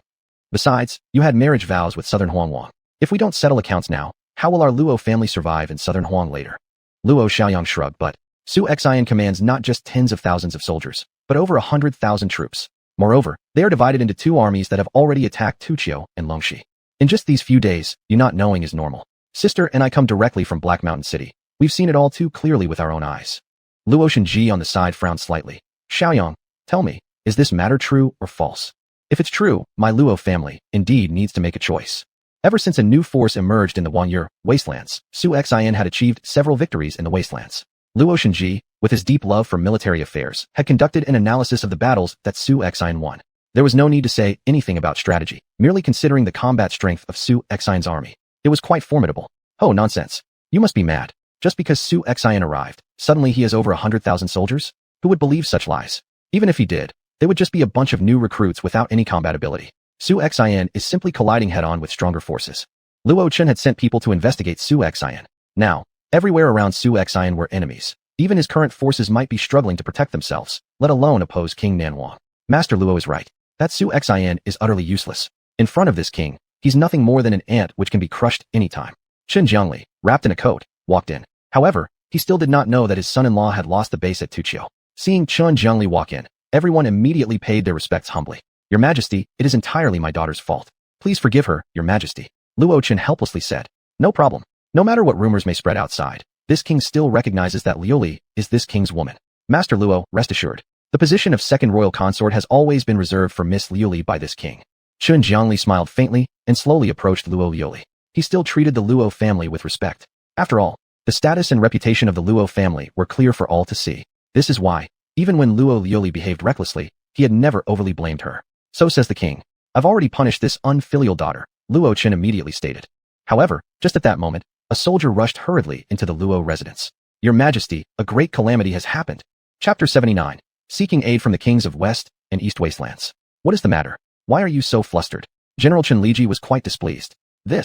Besides, you had marriage vows with Southern Huang Wang. If we don't settle accounts now, how will our Luo family survive in Southern Huang later? Luo Xiaoyang shrugged, but Su Xuanhuan commands not just tens of thousands of soldiers, but over 100,000 troops. Moreover, they are divided into two armies that have already attacked Tuqiu and Longxi. In just these few days, you not knowing is normal. Sister and I come directly from Black Mountain City. We've seen it all too clearly with our own eyes. Luo Shenji on the side frowned slightly. Xiaoyang, tell me, is this matter true or false? If it's true, my Luo family, indeed needs to make a choice. Ever since a new force emerged in the Wanyu Wastelands, Su Xuanhuan had achieved several victories in the Wastelands. Luo Shenji, with his deep love for military affairs, had conducted an analysis of the battles that Su Xuanhuan won. There was no need to say anything about strategy, merely considering the combat strength of Su Xuanhuan's army. It was quite formidable. Oh, nonsense. You must be mad. Just because Su Xuanhuan arrived, suddenly he has over 100,000 soldiers? Who would believe such lies? Even if he did, they would just be a bunch of new recruits without any combat ability. Su Xuanhuan is simply colliding head-on with stronger forces. Luo Chen had sent people to investigate Su Xuanhuan. Now, everywhere around Su Xuanhuan were enemies. Even his current forces might be struggling to protect themselves, let alone oppose King Nanwang. Master Luo is right. That Su Xuanhuan is utterly useless. In front of this king, he's nothing more than an ant which can be crushed anytime. Qin Jiangli, wrapped in a coat, walked in. However, he still did not know that his son-in-law had lost the base at Tuqiu. Seeing Qin Jiangli walk in, everyone immediately paid their respects humbly. Your Majesty, it is entirely my daughter's fault. Please forgive her, Your Majesty. Luo Chen helplessly said. No problem. No matter what rumors may spread outside, this king still recognizes that Liuli is this king's woman. Master Luo, rest assured. The position of second royal consort has always been reserved for Miss Liuli by this king. Qin Jiangli smiled faintly and slowly approached Luo Liuli. He still treated the Luo family with respect. After all, the status and reputation of the Luo family were clear for all to see. This is why, even when Luo Liuli behaved recklessly, he had never overly blamed her. So says the king. I've already punished this unfilial daughter, Luo Chen immediately stated. However, just at that moment, a soldier rushed hurriedly into the Luo residence. Your Majesty, a great calamity has happened. Chapter 79. Seeking aid from the kings of West and East Wastelands. What is the matter? Why are you so flustered? General Chen Liji was quite displeased. The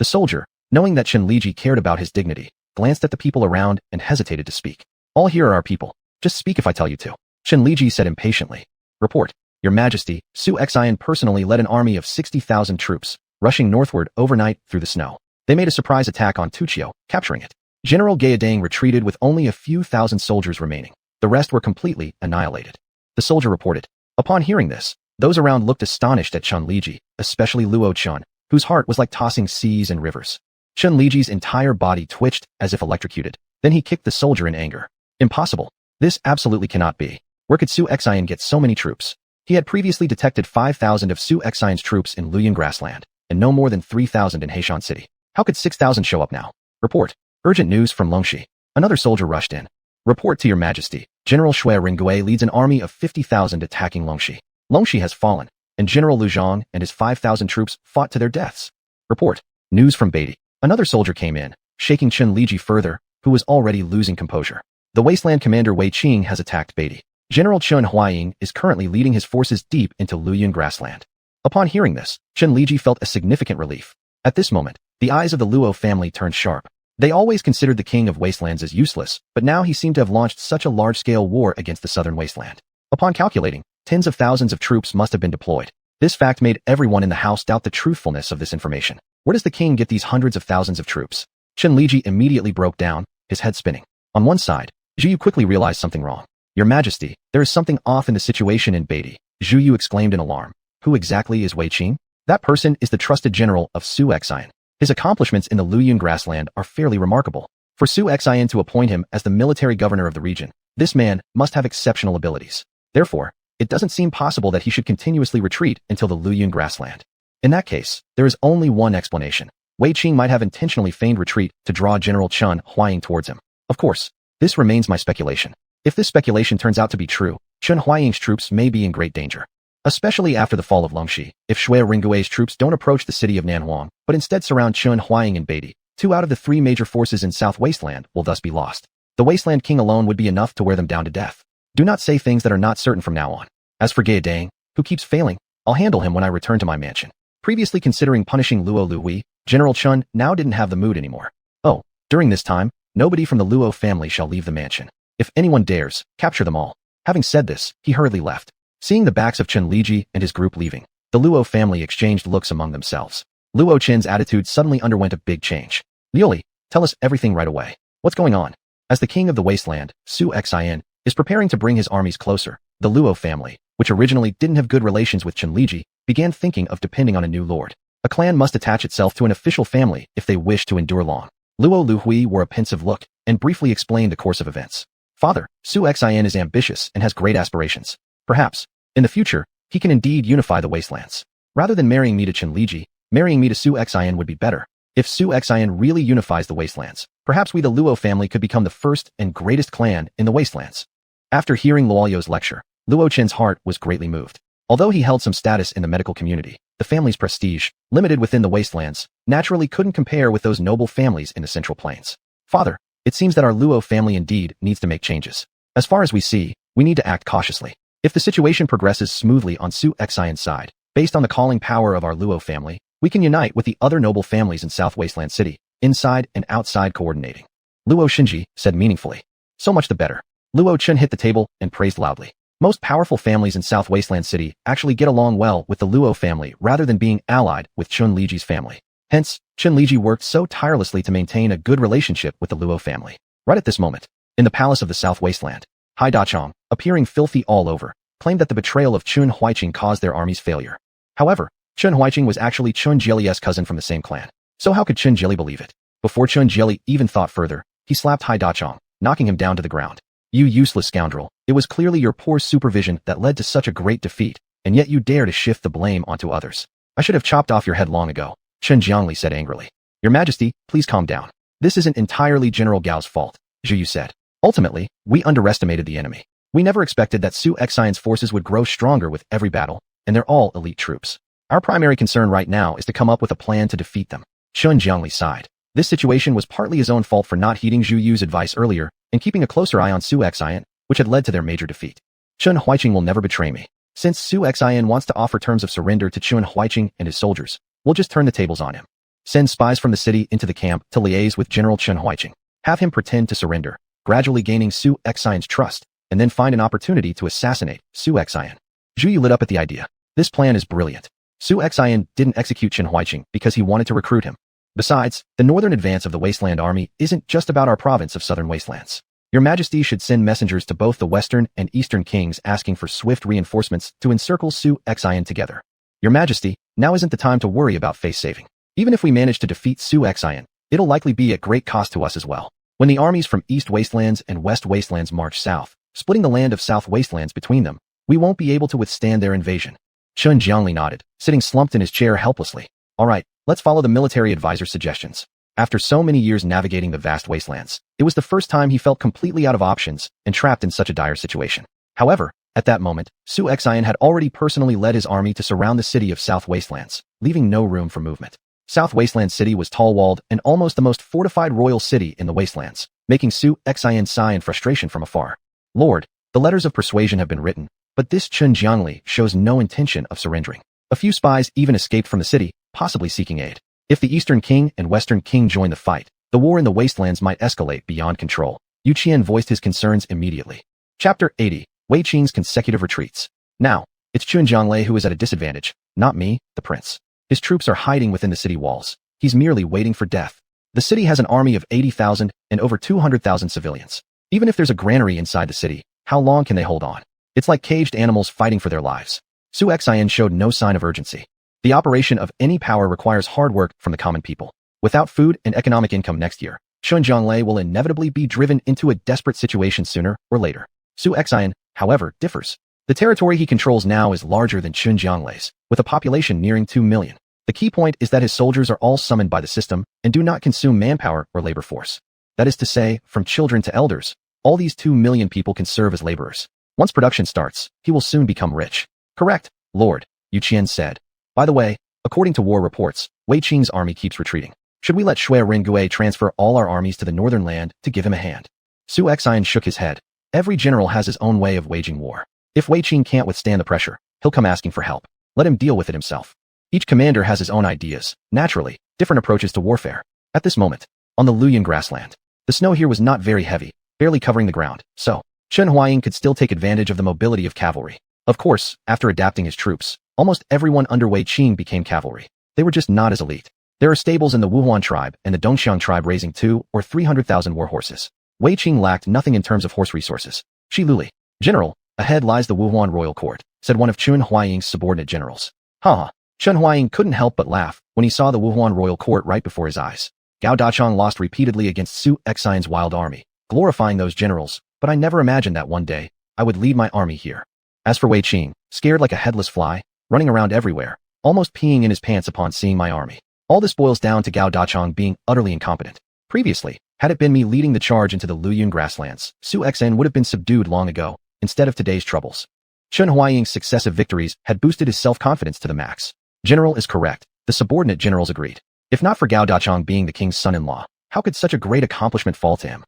soldier, knowing that Chen Liji cared about his dignity, glanced at the people around and hesitated to speak. All here are our people. Just speak if I tell you to. Chen Liji said impatiently. Report. Your Majesty, Su Xuanhuan personally led an army of 60,000 troops, rushing northward overnight through the snow. They made a surprise attack on Tuqiu, capturing it. General Gaodang retreated with only a few thousand soldiers remaining. The rest were completely annihilated. The soldier reported. Upon hearing this, those around looked astonished at Chen Liji, especially Luo Chen, whose heart was like tossing seas and rivers. Chen Liji's entire body twitched as if electrocuted. Then he kicked the soldier in anger. Impossible. This absolutely cannot be. Where could Su Xuanhuan get so many troops? He had previously detected 5,000 of Su Xuanhuan's troops in Luoyang grassland, and no more than 3,000 in Heishan City. How could 6,000 show up now? Report. Urgent news from Longxi. Another soldier rushed in. Report to Your Majesty. General Xue Ringgui leads an army of 50,000 attacking Longxi. Longxi has fallen, and General Lu Zhang and his 5,000 troops fought to their deaths. Report. News from Beatty. Another soldier came in, shaking Chen Liji further, who was already losing composure. The Wasteland commander Wei Qing has attacked Beatty. General xuanhuan is currently leading his forces deep into Luoyang grassland. Upon hearing this, Chen Liji felt a significant relief. At this moment, the eyes of the Luo family turned sharp. They always considered the king of Wastelands as useless, but now he seemed to have launched such a large-scale war against the southern wasteland. Upon calculating, tens of thousands of troops must have been deployed. This fact made everyone in the house doubt the truthfulness of this information. Where does the king get these hundreds of thousands of troops? Chen Liji immediately broke down, his head spinning. On one side, Zhu Yu quickly realized something wrong. Your Majesty, there is something off in the situation in Beatty, Zhu Yu exclaimed in alarm. Who exactly is Wei Qing? That person is the trusted general of xuanhuan. His accomplishments in the Luoyang grassland are fairly remarkable. For xuanhuan to appoint him as the military governor of the region, this man must have exceptional abilities. Therefore, it doesn't seem possible that he should continuously retreat until the Luoyang grassland. In that case, there is only one explanation. Wei Qing might have intentionally feigned retreat to draw General Chen Huaying towards him. Of course, this remains my speculation. If this speculation turns out to be true, Chen Huaying's troops may be in great danger. Especially after the fall of Longxi, if Shui Ringui's troops don't approach the city of Nanhuang, but instead surround Chen Huaying and Beatty, 2 out of the 3 major forces in South Wasteland will thus be lost. The Wasteland King alone would be enough to wear them down to death. Do not say things that are not certain from now on. As for Ge Dang, who keeps failing, I'll handle him when I return to my mansion. Previously considering punishing Luo Luhui, General Chen now didn't have the mood anymore. Oh, during this time, nobody from the Luo family shall leave the mansion. If anyone dares, capture them all. Having said this, he hurriedly left. Seeing the backs of Chen Liji and his group leaving, the Luo family exchanged looks among themselves. Luo Chen's attitude suddenly underwent a big change. Liuli, tell us everything right away. What's going on? As the king of the wasteland, xuanhuan, is preparing to bring his armies closer, the Luo family, which originally didn't have good relations with Chen Liji, began thinking of depending on a new lord. A clan must attach itself to an official family if they wish to endure long. Luo Luhui wore a pensive look and briefly explained the course of events. Father, xuanhuan is ambitious and has great aspirations. Perhaps, in the future, he can indeed unify the wastelands. Rather than marrying me to Chen Liji, marrying me to xuanhuan would be better. If xuanhuan really unifies the wastelands, perhaps we the Luo family could become the first and greatest clan in the wastelands. After hearing Luoyo's lecture, Luo Chen's heart was greatly moved. Although he held some status in the medical community, the family's prestige, limited within the wastelands, naturally couldn't compare with those noble families in the Central Plains. Father, it seems that our Luo family indeed needs to make changes. As far as we see, we need to act cautiously. If the situation progresses smoothly on xuanhuan's side, based on the calling power of our Luo family, we can unite with the other noble families in South Wasteland City, inside and outside coordinating. Luo Shinji said meaningfully. So much the better. Luo Chen hit the table and praised loudly. Most powerful families in South Wasteland City actually get along well with the Luo family rather than being allied with Chen Liji's family. Hence, Chen Liji worked so tirelessly to maintain a good relationship with the Luo family. Right at this moment, in the palace of the South Wasteland, Hai Dachong, appearing filthy all over, claimed that the betrayal of Chun Huiqing caused their army's failure. However, Chun Huiqing was actually Chun Jieli's cousin from the same clan. So how could Chun Jieli believe it? Before Chun Jieli even thought further, he slapped Hai Dachong, knocking him down to the ground. You useless scoundrel, it was clearly your poor supervision that led to such a great defeat, and yet you dare to shift the blame onto others. I should have chopped off your head long ago, Chen Jiangli said angrily. Your Majesty, please calm down. This isn't entirely General Gao's fault, Zhu Yu said. Ultimately, we underestimated the enemy. We never expected that xuanhuan's forces would grow stronger with every battle, and they're all elite troops. Our primary concern right now is to come up with a plan to defeat them. Chen Jiangli sighed. This situation was partly his own fault for not heeding Zhu Yu's advice earlier and keeping a closer eye on xuanhuan, which had led to their major defeat. Chen Huiqing will never betray me. Since xuanhuan wants to offer terms of surrender to Chen Huiqing and his soldiers, we'll just turn the tables on him. Send spies from the city into the camp to liaise with General Chen Huiqing. Have him pretend to surrender, gradually gaining xuanhuan's trust, and then find an opportunity to assassinate xuanhuan. Zhu Yu lit up at the idea. This plan is brilliant. Xuanhuan didn't execute Chen Huiqing because he wanted to recruit him. Besides, the northern advance of the Wasteland army isn't just about our province of southern wastelands. Your Majesty should send messengers to both the western and eastern kings asking for swift reinforcements to encircle xuanhuan together. Your Majesty, now isn't the time to worry about face saving. Even if we manage to defeat xuanhuan, it'll likely be at great cost to us as well. When the armies from East Wastelands and West Wastelands march south, splitting the land of South Wastelands between them, we won't be able to withstand their invasion. Chen Jiangli nodded, sitting slumped in his chair helplessly. All right, let's follow the military advisor's suggestions. After so many years navigating the vast wastelands, it was the first time he felt completely out of options and trapped in such a dire situation. However, at that moment, xuanhuan had already personally led his army to surround the city of South Wastelands, leaving no room for movement. South Wasteland City was tall-walled and almost the most fortified royal city in the wastelands, making xuanhuan sigh in frustration from afar. Lord, the letters of persuasion have been written, but this Chun Jiangli shows no intention of surrendering. A few spies even escaped from the city, possibly seeking aid. If the Eastern King and Western King join the fight, the war in the Wastelands might escalate beyond control. Yu Qian voiced his concerns immediately. Chapter 80. Wei Qing's consecutive retreats. Now, it's Chun Jianglei who is at a disadvantage, not me, the prince. His troops are hiding within the city walls. He's merely waiting for death. The city has an army of 80,000 and over 200,000 civilians. Even if there's a granary inside the city, how long can they hold on? It's like caged animals fighting for their lives. Xuanhuan showed no sign of urgency. The operation of any power requires hard work from the common people. Without food and economic income next year, Chun Jianglei will inevitably be driven into a desperate situation sooner or later. Xuanhuan, however, differs. The territory he controls now is larger than Chun Jianglei's, with a population nearing 2 million. The key point is that his soldiers are all summoned by the system and do not consume manpower or labor force. That is to say, from children to elders, all these 2 million people can serve as laborers. Once production starts, he will soon become rich. Correct, Lord, Yu Qian said. By the way, according to war reports, Wei Qing's army keeps retreating. Should we let Shui Ringue transfer all our armies to the northern land to give him a hand? Xuanhuan shook his head. Every general has his own way of waging war. If Wei Qing can't withstand the pressure, he'll come asking for help. Let him deal with it himself. Each commander has his own ideas, naturally, different approaches to warfare. At this moment, on the Luoyang grassland, the snow here was not very heavy, barely covering the ground, so xuanhuan could still take advantage of the mobility of cavalry. Of course, after adapting his troops, almost everyone under Wei Qing became cavalry. They were just not as elite. There are stables in the Wuhuan tribe and the Dongxiang tribe raising 200,000 or 300,000 war horses. Wei Qing lacked nothing in terms of horse resources. Shi Luli. General, ahead lies the Wuhuan royal court, said one of Chun Huaying's subordinate generals. Ha! Chun Huaying couldn't help but laugh when he saw the Wuhuan royal court right before his eyes. Gao Dachang lost repeatedly against Xuanhuan's wild army, glorifying those generals, but I never imagined that one day I would lead my army here. As for Wei Qing, scared like a headless fly, running around everywhere, almost peeing in his pants upon seeing my army. All this boils down to Gao Dachang being utterly incompetent. Previously, had it been me leading the charge into the Luoyang grasslands, Xuanhuan would have been subdued long ago, instead of today's troubles. Chun Huaying's successive victories had boosted his self-confidence to the max. General is correct, the subordinate generals agreed. If not for Gao Dachang being the king's son-in-law, how could such a great accomplishment fall to him?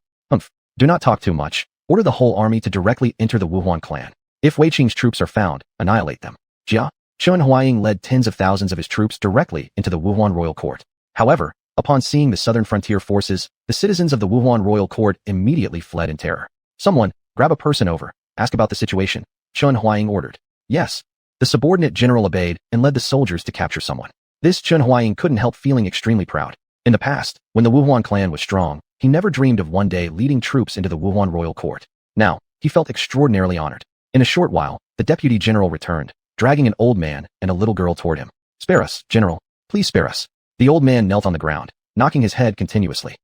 Do not talk too much. Order the whole army to directly enter the Wuhuan clan. If Wei Qing's troops are found, annihilate them. Jia. Chun Huaying led tens of thousands of his troops directly into the Wuhuan royal court. However, upon seeing the southern frontier forces, the citizens of the Wuhuan royal court immediately fled in terror. Someone, grab a person over, ask about the situation, Chun Huaying ordered. Yes. The subordinate general obeyed and led the soldiers to capture someone. This Chun Huaying couldn't help feeling extremely proud. In the past, when the Wuhuan clan was strong, he never dreamed of one day leading troops into the Wuhuan royal court. Now, he felt extraordinarily honored. In a short while, the deputy general returned, dragging an old man and a little girl toward him. Spare us, general. Please spare us. The old man knelt on the ground, knocking his head continuously.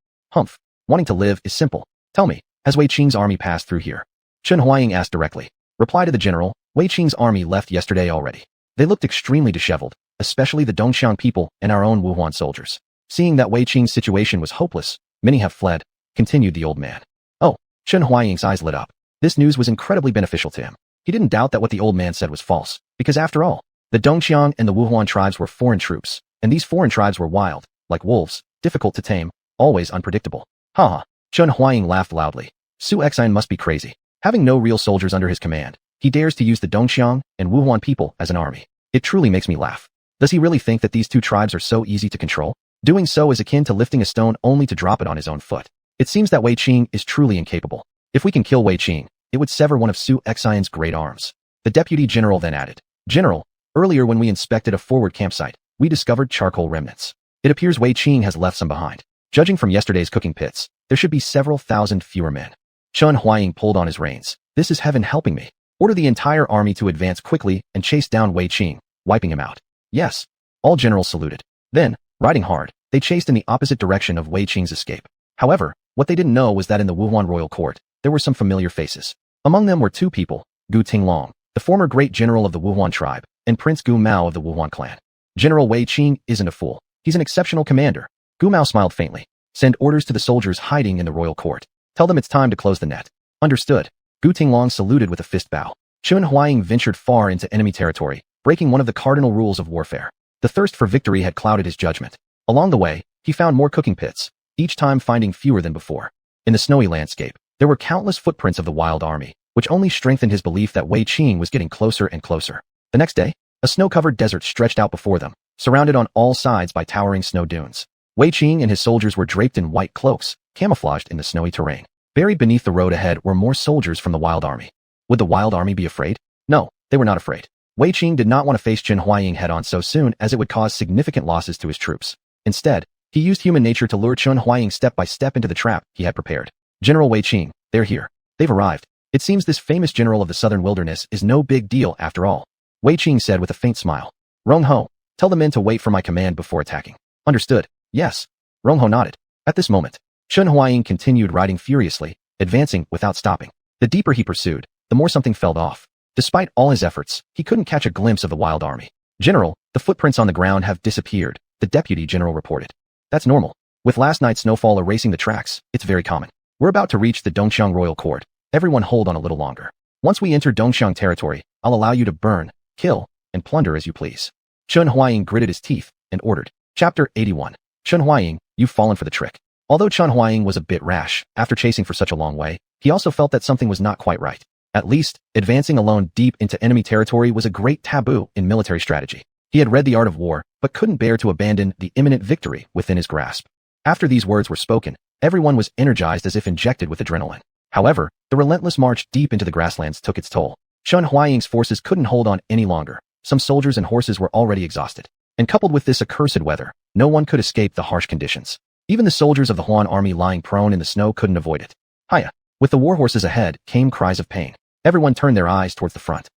Wanting to live is simple. Tell me, has Wei Qing's army passed through here? Chun Huaying asked directly. Reply to the general, Wei Qing's army left yesterday already. They looked extremely disheveled, especially the Dongxiang people and our own Wuhuan soldiers. Seeing that Wei Qing's situation was hopeless, many have fled, continued the old man. Oh, Chun Huaying's eyes lit up. This news was incredibly beneficial to him. He didn't doubt that what the old man said was false, because after all, the Dongxiang and the Wuhuan tribes were foreign troops, and these foreign tribes were wild, like wolves, difficult to tame, always unpredictable. Ha! Chun Huaying laughed loudly. Xuanhuan must be crazy. Having no real soldiers under his command, he dares to use the Dongxiang and Wuhuan people as an army. It truly makes me laugh. Does he really think that these two tribes are so easy to control? Doing so is akin to lifting a stone only to drop it on his own foot. It seems that Wei Qing is truly incapable. If we can kill Wei Qing, it would sever one of Xuanhuan's great arms. The deputy general then added, General, earlier when we inspected a forward campsite, we discovered charcoal remnants. It appears Wei Qing has left some behind. Judging from yesterday's cooking pits, there should be several thousand fewer men. Chun Huaying pulled on his reins. This is heaven helping me. Order the entire army to advance quickly and chase down Wei Qing, wiping him out. Yes. All generals saluted. Then, riding hard, they chased in the opposite direction of Wei Qing's escape. However, what they didn't know was that in the Wuhuan royal court, there were some familiar faces. Among them were two people, Gu Tinglong, the former great general of the Wuhuan tribe, and Prince Gu Mao of the Wuhuan clan. General Wei Qing isn't a fool. He's an exceptional commander. Gu Mao smiled faintly. Send orders to the soldiers hiding in the royal court. Tell them it's time to close the net. Understood. Gu Tinglong saluted with a fist bow. Chun Huaying ventured far into enemy territory, breaking one of the cardinal rules of warfare. The thirst for victory had clouded his judgment. Along the way, he found more cooking pits, each time finding fewer than before. In the snowy landscape, there were countless footprints of the wild army, which only strengthened his belief that Wei Qing was getting closer and closer. The next day, a snow-covered desert stretched out before them, surrounded on all sides by towering snow dunes. Wei Qing and his soldiers were draped in white cloaks, camouflaged in the snowy terrain. Buried beneath the road ahead were more soldiers from the wild army. Would the wild army be afraid? No, they were not afraid. Wei Qing did not want to face xuanhuan head-on so soon, as it would cause significant losses to his troops. Instead, he used human nature to lure xuanhuan step by step into the trap he had prepared. General Wei Qing, they're here. They've arrived. It seems this famous general of the southern wilderness is no big deal after all. Wei Qing said with a faint smile. Rong Ho, tell the men to wait for my command before attacking. Understood. Yes. Rong Ho nodded. At this moment, xuanhuan continued riding furiously, advancing without stopping. The deeper he pursued, the more something fell off. Despite all his efforts, he couldn't catch a glimpse of the wild army. General, the footprints on the ground have disappeared, the deputy general reported. That's normal. With last night's snowfall erasing the tracks, it's very common. We're about to reach the Dongxiang royal court. Everyone hold on a little longer. Once we enter Dongxiang territory, I'll allow you to burn, kill, and plunder as you please. Xuanhuan gritted his teeth and ordered. Chapter 81. Xuanhuan, you've fallen for the trick. Although Xuanhuan was a bit rash, after chasing for such a long way, he also felt that something was not quite right. At least, advancing alone deep into enemy territory was a great taboo in military strategy. He had read the art of war, but couldn't bear to abandon the imminent victory within his grasp. After these words were spoken, everyone was energized as if injected with adrenaline. However, the relentless march deep into the grasslands took its toll. Xuanhuan's forces couldn't hold on any longer. Some soldiers and horses were already exhausted. And coupled with this accursed weather, no one could escape the harsh conditions. Even the soldiers of the Huan army lying prone in the snow couldn't avoid it. Hiya! With the war horses ahead came cries of pain. Everyone turned their eyes towards the front.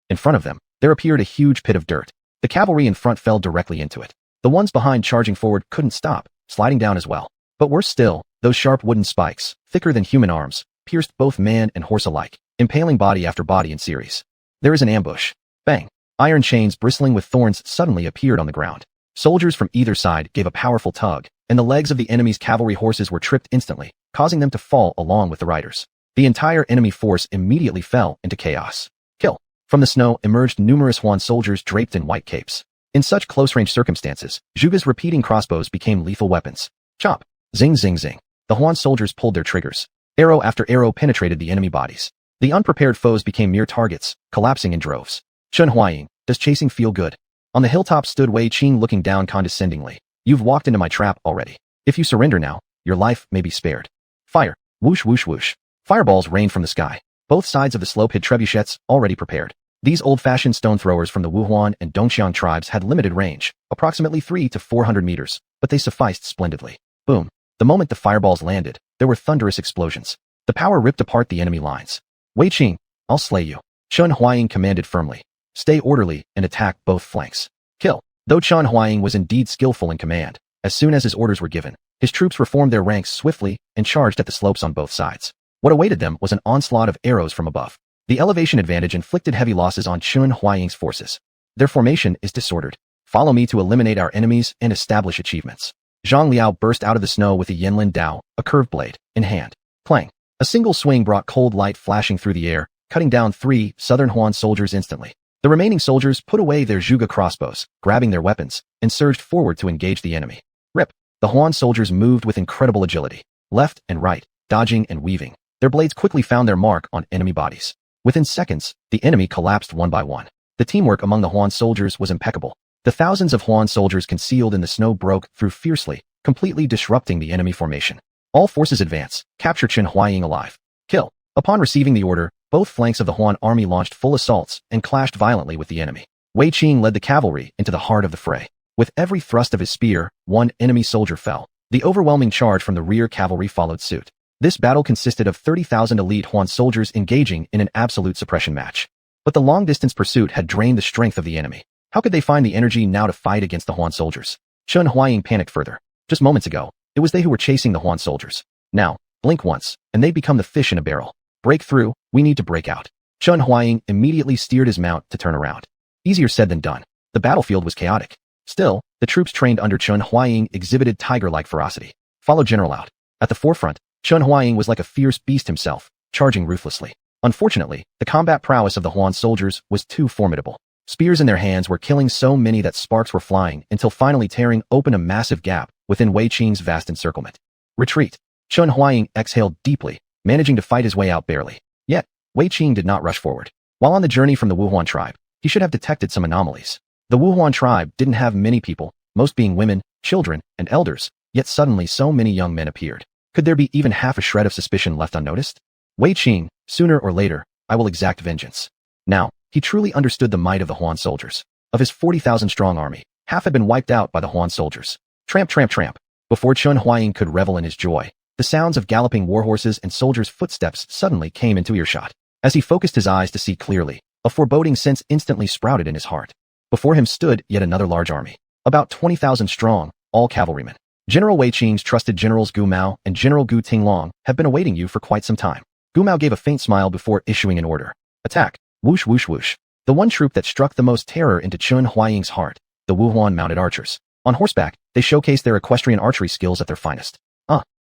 In front of them, there appeared a huge pit of dirt. The cavalry in front fell directly into it. The ones behind charging forward couldn't stop, sliding down as well. But worse still, those sharp wooden spikes, thicker than human arms, pierced both man and horse alike, impaling body after body in series. There is an ambush. Bang! Iron chains bristling with thorns suddenly appeared on the ground. Soldiers from either side gave a powerful tug, and the legs of the enemy's cavalry horses were tripped instantly, causing them to fall along with the riders. The entire enemy force immediately fell into chaos. Kill! From the snow emerged numerous Huan soldiers draped in white capes. In such close-range circumstances, Zhuge's repeating crossbows became lethal weapons. Chop! Zing zing zing. The Huan soldiers pulled their triggers. Arrow after arrow penetrated the enemy bodies. The unprepared foes became mere targets, collapsing in droves. Xuanhuan, does chasing feel good? On the hilltop stood Wei Qing looking down condescendingly. You've walked into my trap already. If you surrender now, your life may be spared. Fire! Whoosh whoosh whoosh. Fireballs rained from the sky. Both sides of the slope hid trebuchets, already prepared. These old-fashioned stone throwers from the Wuhuan and Dongxiang tribes had limited range, approximately 300 to 400 meters, but they sufficed splendidly. Boom. The moment the fireballs landed, there were thunderous explosions. The power ripped apart the enemy lines. Wei Qing, I'll slay you. Xuanhuan commanded firmly. Stay orderly and attack both flanks. Kill. Though Xuanhuan was indeed skillful in command, as soon as his orders were given, his troops reformed their ranks swiftly and charged at the slopes on both sides. What awaited them was an onslaught of arrows from above. The elevation advantage inflicted heavy losses on Xuanhuan's forces. Their formation is disordered. Follow me to eliminate our enemies and establish achievements. Zhang Liao burst out of the snow with a Yanlin Dao, a curved blade, in hand. Clang! A single swing brought cold light flashing through the air, cutting down 3 southern Huan soldiers instantly. The remaining soldiers put away their Zhuge crossbows, grabbing their weapons, and surged forward to engage the enemy. Rip! The Huan soldiers moved with incredible agility, left and right, dodging and weaving. Their blades quickly found their mark on enemy bodies. Within seconds, the enemy collapsed one by one. The teamwork among the Huan soldiers was impeccable. The thousands of Huan soldiers concealed in the snow broke through fiercely, completely disrupting the enemy formation. All forces advance, capture Xuanhuan alive. Kill. Upon receiving the order, both flanks of the Huan army launched full assaults and clashed violently with the enemy. Wei Qing led the cavalry into the heart of the fray. With every thrust of his spear, one enemy soldier fell. The overwhelming charge from the rear cavalry followed suit. This battle consisted of 30,000 elite Huan soldiers engaging in an absolute suppression match. But the long-distance pursuit had drained the strength of the enemy. How could they find the energy now to fight against the Huan soldiers? Xuanhuan panicked further. Just moments ago, it was they who were chasing the Huan soldiers. Now, blink once, and they become the fish in a barrel. Break through, we need to break out. Xuanhuan immediately steered his mount to turn around. Easier said than done. The battlefield was chaotic. Still, the troops trained under Xuanhuan exhibited tiger-like ferocity. Follow General out. At the forefront, Xuanhuan was like a fierce beast himself, charging ruthlessly. Unfortunately, the combat prowess of the Huan soldiers was too formidable. Spears in their hands were killing so many that sparks were flying until finally tearing open a massive gap within Wei Qing's vast encirclement. Retreat. Xuanhuan exhaled deeply, managing to fight his way out barely. Yet, Wei Qing did not rush forward. While on the journey from the Wuhuan tribe, he should have detected some anomalies. The Wuhuan tribe didn't have many people, most being women, children, and elders, yet suddenly so many young men appeared. Could there be even half a shred of suspicion left unnoticed? Wei Qing, sooner or later, I will exact vengeance. Now, he truly understood the might of the Huan soldiers. Of his 40,000-strong army, half had been wiped out by the Huan soldiers. Tramp, tramp, tramp. Before Xuanhuan could revel in his joy, the sounds of galloping warhorses and soldiers' footsteps suddenly came into earshot. As he focused his eyes to see clearly, a foreboding sense instantly sprouted in his heart. Before him stood yet another large army, about 20,000 strong, all cavalrymen. General Wei Qing's trusted generals Gu Mao and General Gu Tinglong have been awaiting you for quite some time. Gu Mao gave a faint smile before issuing an order. Attack! Whoosh, whoosh, whoosh. The one troop that struck the most terror into Xuanhuan's heart, the Wuhuan mounted archers. On horseback, they showcased their equestrian archery skills at their finest.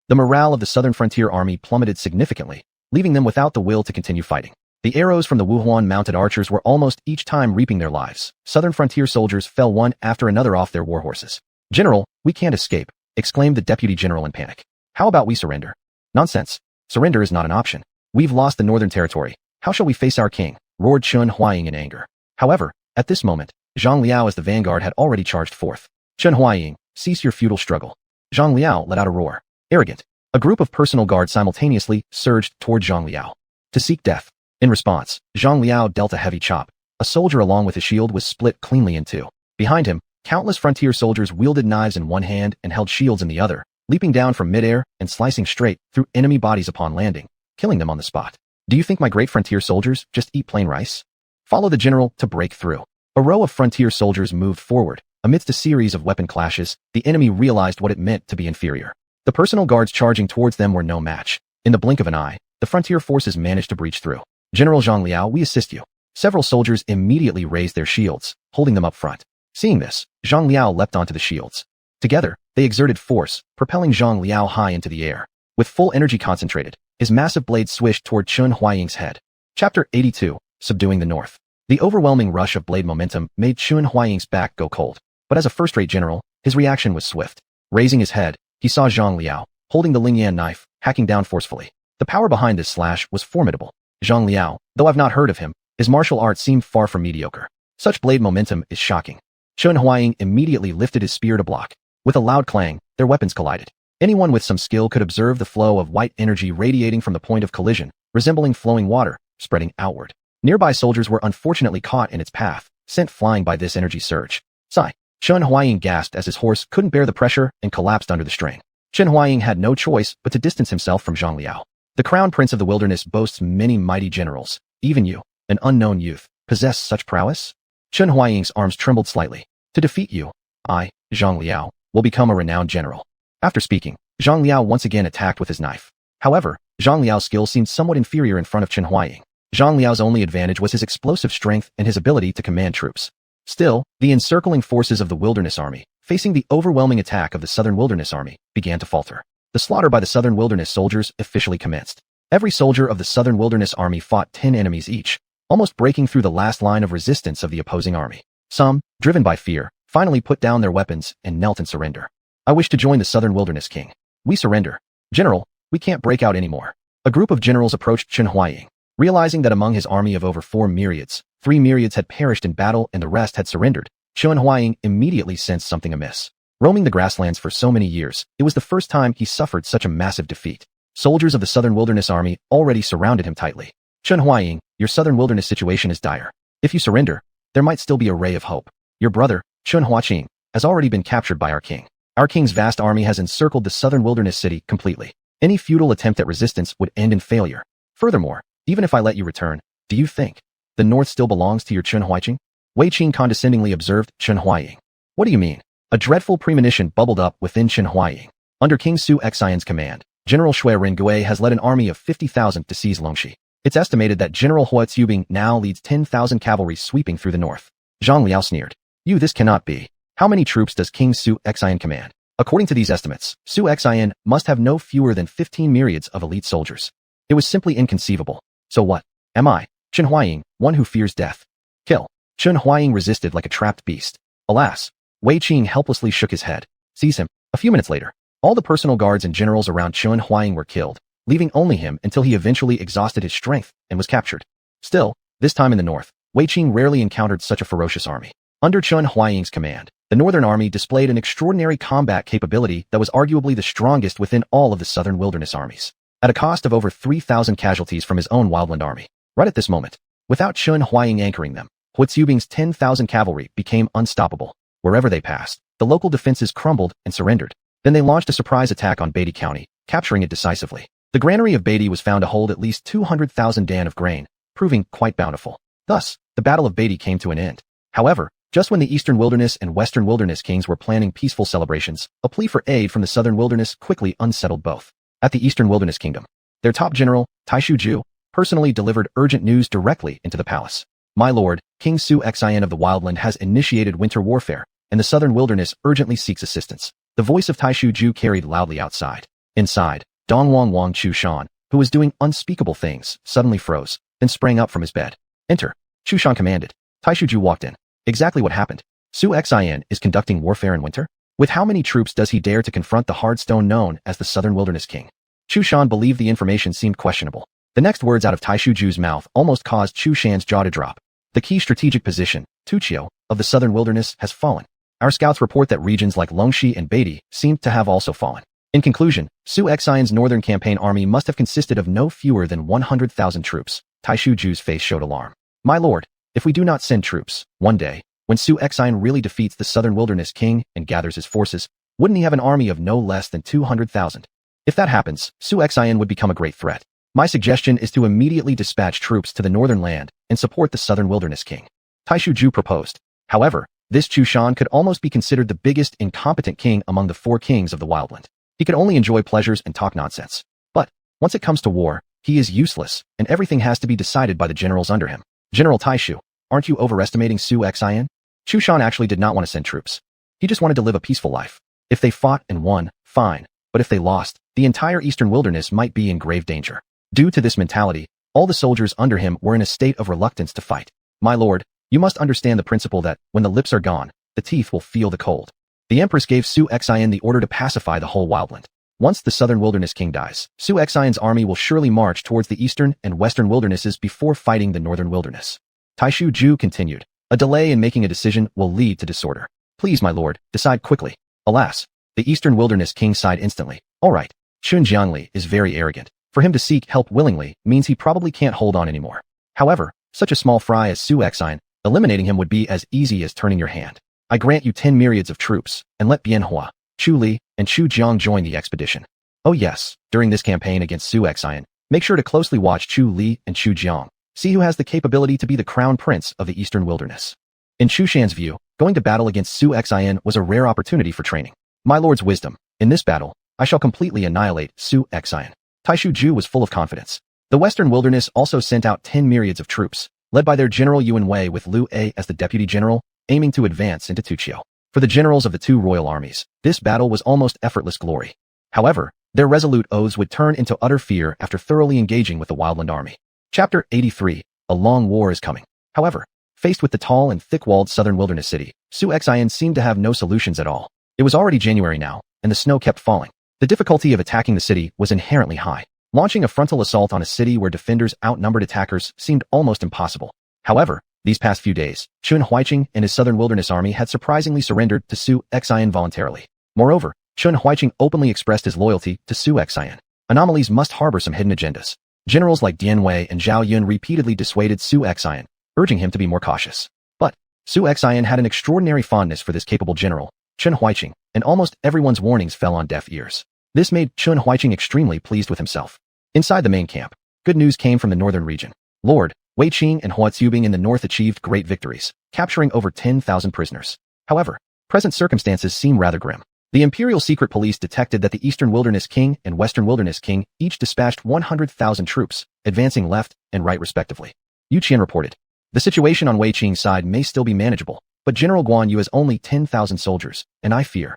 The morale of the southern frontier army plummeted significantly, leaving them without the will to continue fighting. The arrows from the Wuhuan mounted archers were almost each time reaping their lives. Southern frontier soldiers fell one after another off their warhorses. General, we can't escape, exclaimed the deputy general in panic. How about we surrender? Nonsense. Surrender is not an option. We've lost the northern territory. How shall we face our king? Roared Xuanhuan in anger. However, at this moment, Zhang Liao as the vanguard had already charged forth. Xuanhuan, cease your futile struggle. Zhang Liao let out a roar. Arrogant. A group of personal guards simultaneously surged toward Zhang Liao to seek death. In response, Zhang Liao dealt a heavy chop. A soldier along with his shield was split cleanly in two. Behind him, countless frontier soldiers wielded knives in one hand and held shields in the other, leaping down from midair and slicing straight through enemy bodies upon landing, killing them on the spot. Do you think my great frontier soldiers just eat plain rice? Follow the general to break through. A row of frontier soldiers moved forward. Amidst a series of weapon clashes, the enemy realized what it meant to be inferior. The personal guards charging towards them were no match. In the blink of an eye, the frontier forces managed to breach through. General Zhang Liao, we assist you. Several soldiers immediately raised their shields, holding them up front. Seeing this, Zhang Liao leapt onto the shields. Together, they exerted force, propelling Zhang Liao high into the air. With full energy concentrated, his massive blade swished toward Xuanhuan's head. Chapter 82, Subduing the North. The overwhelming rush of blade momentum made Xuanhuan's back go cold. But as a first-rate general, his reaction was swift. Raising his head, he saw Zhang Liao, holding the Lingyan knife, hacking down forcefully. The power behind this slash was formidable. Zhang Liao, though I've not heard of him, his martial art seemed far from mediocre. Such blade momentum is shocking. Xuanhuan immediately lifted his spear to block. With a loud clang, their weapons collided. Anyone with some skill could observe the flow of white energy radiating from the point of collision, resembling flowing water, spreading outward. Nearby soldiers were unfortunately caught in its path, sent flying by this energy surge. Sigh. Xuanhuan gasped as his horse couldn't bear the pressure and collapsed under the strain. Xuanhuan had no choice but to distance himself from Zhang Liao. The crown prince of the wilderness boasts many mighty generals. Even you, an unknown youth, possess such prowess? Xuanhuan's arms trembled slightly. To defeat you, I, Zhang Liao, will become a renowned general. After speaking, Zhang Liao once again attacked with his knife. However, Zhang Liao's skill seemed somewhat inferior in front of Xuanhuan. Zhang Liao's only advantage was his explosive strength and his ability to command troops. Still, the encircling forces of the Wilderness Army, facing the overwhelming attack of the Southern Wilderness Army, began to falter. The slaughter by the Southern Wilderness soldiers officially commenced. Every soldier of the Southern Wilderness Army fought 10 enemies each, almost breaking through the last line of resistance of the opposing army. Some, driven by fear, finally put down their weapons and knelt in surrender. I wish to join the Southern Wilderness King. We surrender. General, we can't break out anymore. A group of generals approached Xuanhuan. Realizing that among his army of over 4 myriads, 3 myriads had perished in battle and the rest had surrendered, Xuanhuan immediately sensed something amiss. Roaming the grasslands for so many years, it was the first time he suffered such a massive defeat. Soldiers of the Southern Wilderness Army already surrounded him tightly. Xuanhuan, your Southern Wilderness situation is dire. If you surrender, there might still be a ray of hope. Your brother, Xuanhuaqing, has already been captured by our king. Our king's vast army has encircled the Southern Wilderness city completely. Any futile attempt at resistance would end in failure. Furthermore, even if I let you return, do you think the north still belongs to your Xuanhuaqing? Wei Qing condescendingly observed Xuanhuan. What do you mean? A dreadful premonition bubbled up within Xuanhuan. Under King Su Xian's command, General Shui Rengui has led an army of 50,000 to seize Longxi. It's estimated that General Hua Tsubing now leads 10,000 cavalry sweeping through the north. Zhang Liao sneered. This cannot be. How many troops does King Su Xian command? According to these estimates, Su Xian must have no fewer than 15 myriads of elite soldiers. It was simply inconceivable. So what? Am I, Xuanhuan, one who fears death? Kill. Xuanhuan resisted like a trapped beast. Alas, Wei Qing helplessly shook his head. Seize him. A few minutes later, All the personal guards and generals around Xuanhuan were killed, leaving only him until he eventually exhausted his strength and was captured. Still, this time in the north, Wei Qing rarely encountered such a ferocious army. Under Xuanhuang's command, the northern army displayed an extraordinary combat capability that was arguably the strongest within all of the southern wilderness armies, at a cost of over 3,000 casualties from his own wildland army. Right at this moment, without Xuanhuang anchoring them, Huaxubing's 10,000 cavalry became unstoppable. Wherever they passed, the local defenses crumbled and surrendered. Then they launched a surprise attack on Beatty County, capturing it decisively. The granary of Beatty was found to hold at least 200,000 dan of grain, proving quite bountiful. Thus, the Battle of Beatty came to an end. However, just when the Eastern Wilderness and Western Wilderness kings were planning peaceful celebrations, a plea for aid from the Southern Wilderness quickly unsettled both. At the Eastern Wilderness Kingdom, their top general, Taishu Ju, personally delivered urgent news directly into the palace. My lord, King Su Xian of the Wildland has initiated winter warfare, and the Southern Wilderness urgently seeks assistance. The voice of Taishu Ju carried loudly outside. Inside, Dongwang Wang Chu Shan, who was doing unspeakable things, suddenly froze, then sprang up from his bed. Enter, Chu Shan commanded. Taishu Ju walked in. Exactly what happened? Su Xian is conducting warfare in winter? With how many troops does he dare to confront the hard stone known as the Southern Wilderness King? Chu Shan believed the information seemed questionable. The next words out of Taishu Ju's mouth almost caused Chu Shan's jaw to drop. The key strategic position, Tuqiu, of the Southern Wilderness has fallen. Our scouts report that regions like Longxi and Beatty seem to have also fallen. In conclusion, Su Xian's northern campaign army must have consisted of no fewer than 100,000 troops. Taishu Ju's face showed alarm. My lord, if we do not send troops, one day, when Su Xian really defeats the Southern Wilderness King and gathers his forces, wouldn't he have an army of no less than 200,000? If that happens, Su Xian would become a great threat. My suggestion is to immediately dispatch troops to the northern land and support the Southern Wilderness King. Taishu Ju proposed. However, this Chu Shan could almost be considered the biggest incompetent king among the 4 kings of the Wildland. He could only enjoy pleasures and talk nonsense. But, once it comes to war, he is useless, and everything has to be decided by the generals under him. General Taishu, aren't you overestimating Su Xian? Chu Shan actually did not want to send troops. He just wanted to live a peaceful life. If they fought and won, fine. But if they lost, the entire Eastern Wilderness might be in grave danger. Due to this mentality, all the soldiers under him were in a state of reluctance to fight. My lord, you must understand the principle that, when the lips are gone, the teeth will feel the cold. The Empress gave Su Xian the order to pacify the whole Wildland. Once the Southern Wilderness King dies, Su Xian's army will surely march towards the Eastern and Western Wildernesses before fighting the Northern Wilderness. Taishu Ju continued. A delay in making a decision will lead to disorder. Please, my lord, decide quickly. Alas, the Eastern Wilderness King sighed instantly. All right, Chun Jiangli is very arrogant. For him to seek help willingly means he probably can't hold on anymore. However, such a small fry as Su Xian, eliminating him would be as easy as turning your hand. I grant you 10 myriads of troops, and let Bianhua, Chu Li, and Chu Jiang join the expedition. Oh yes, during this campaign against Su Xian, make sure to closely watch Chu Li and Chu Jiang. See who has the capability to be the crown prince of the Eastern Wilderness. In Chu Shan's view, going to battle against Su Xian was a rare opportunity for training. My lord's wisdom, in this battle, I shall completely annihilate Su Xian. Taishu Ju was full of confidence. The Western Wilderness also sent out 10 myriads of troops, led by their general Yuan Wei with Liu A as the deputy general, aiming to advance into Tuqiu. For the generals of the 2 royal armies, this battle was almost effortless glory. However, their resolute oaths would turn into utter fear after thoroughly engaging with the Wildland army. Chapter 83. A long war is coming. However, faced with the tall and thick-walled Southern Wilderness city, Su Xian seemed to have no solutions at all. It was already January now, and the snow kept falling. The difficulty of attacking the city was inherently high. Launching a frontal assault on a city where defenders outnumbered attackers seemed almost impossible. However, these past few days, Chun Huaiqing and his Southern Wilderness army had surprisingly surrendered to Su Xian voluntarily. Moreover, Chun Huaiqing openly expressed his loyalty to Su Xian. Anomalies must harbor some hidden agendas. Generals like Dian Wei and Zhao Yun repeatedly dissuaded Su Xian, urging him to be more cautious. But, Su Xian had an extraordinary fondness for this capable general, Chun Huaiqing, and almost everyone's warnings fell on deaf ears. This made Chun Huaiqing extremely pleased with himself. Inside the main camp, good news came from the northern region. Lord Wei Qing and Huaxubing in the north achieved great victories, capturing over 10,000 prisoners. However, present circumstances seem rather grim. The Imperial Secret Police detected that the Eastern Wilderness King and Western Wilderness King each dispatched 100,000 troops, advancing left and right respectively. Yu Qian reported. The situation on Wei Qing's side may still be manageable, but General Guan Yu has only 10,000 soldiers, and I fear.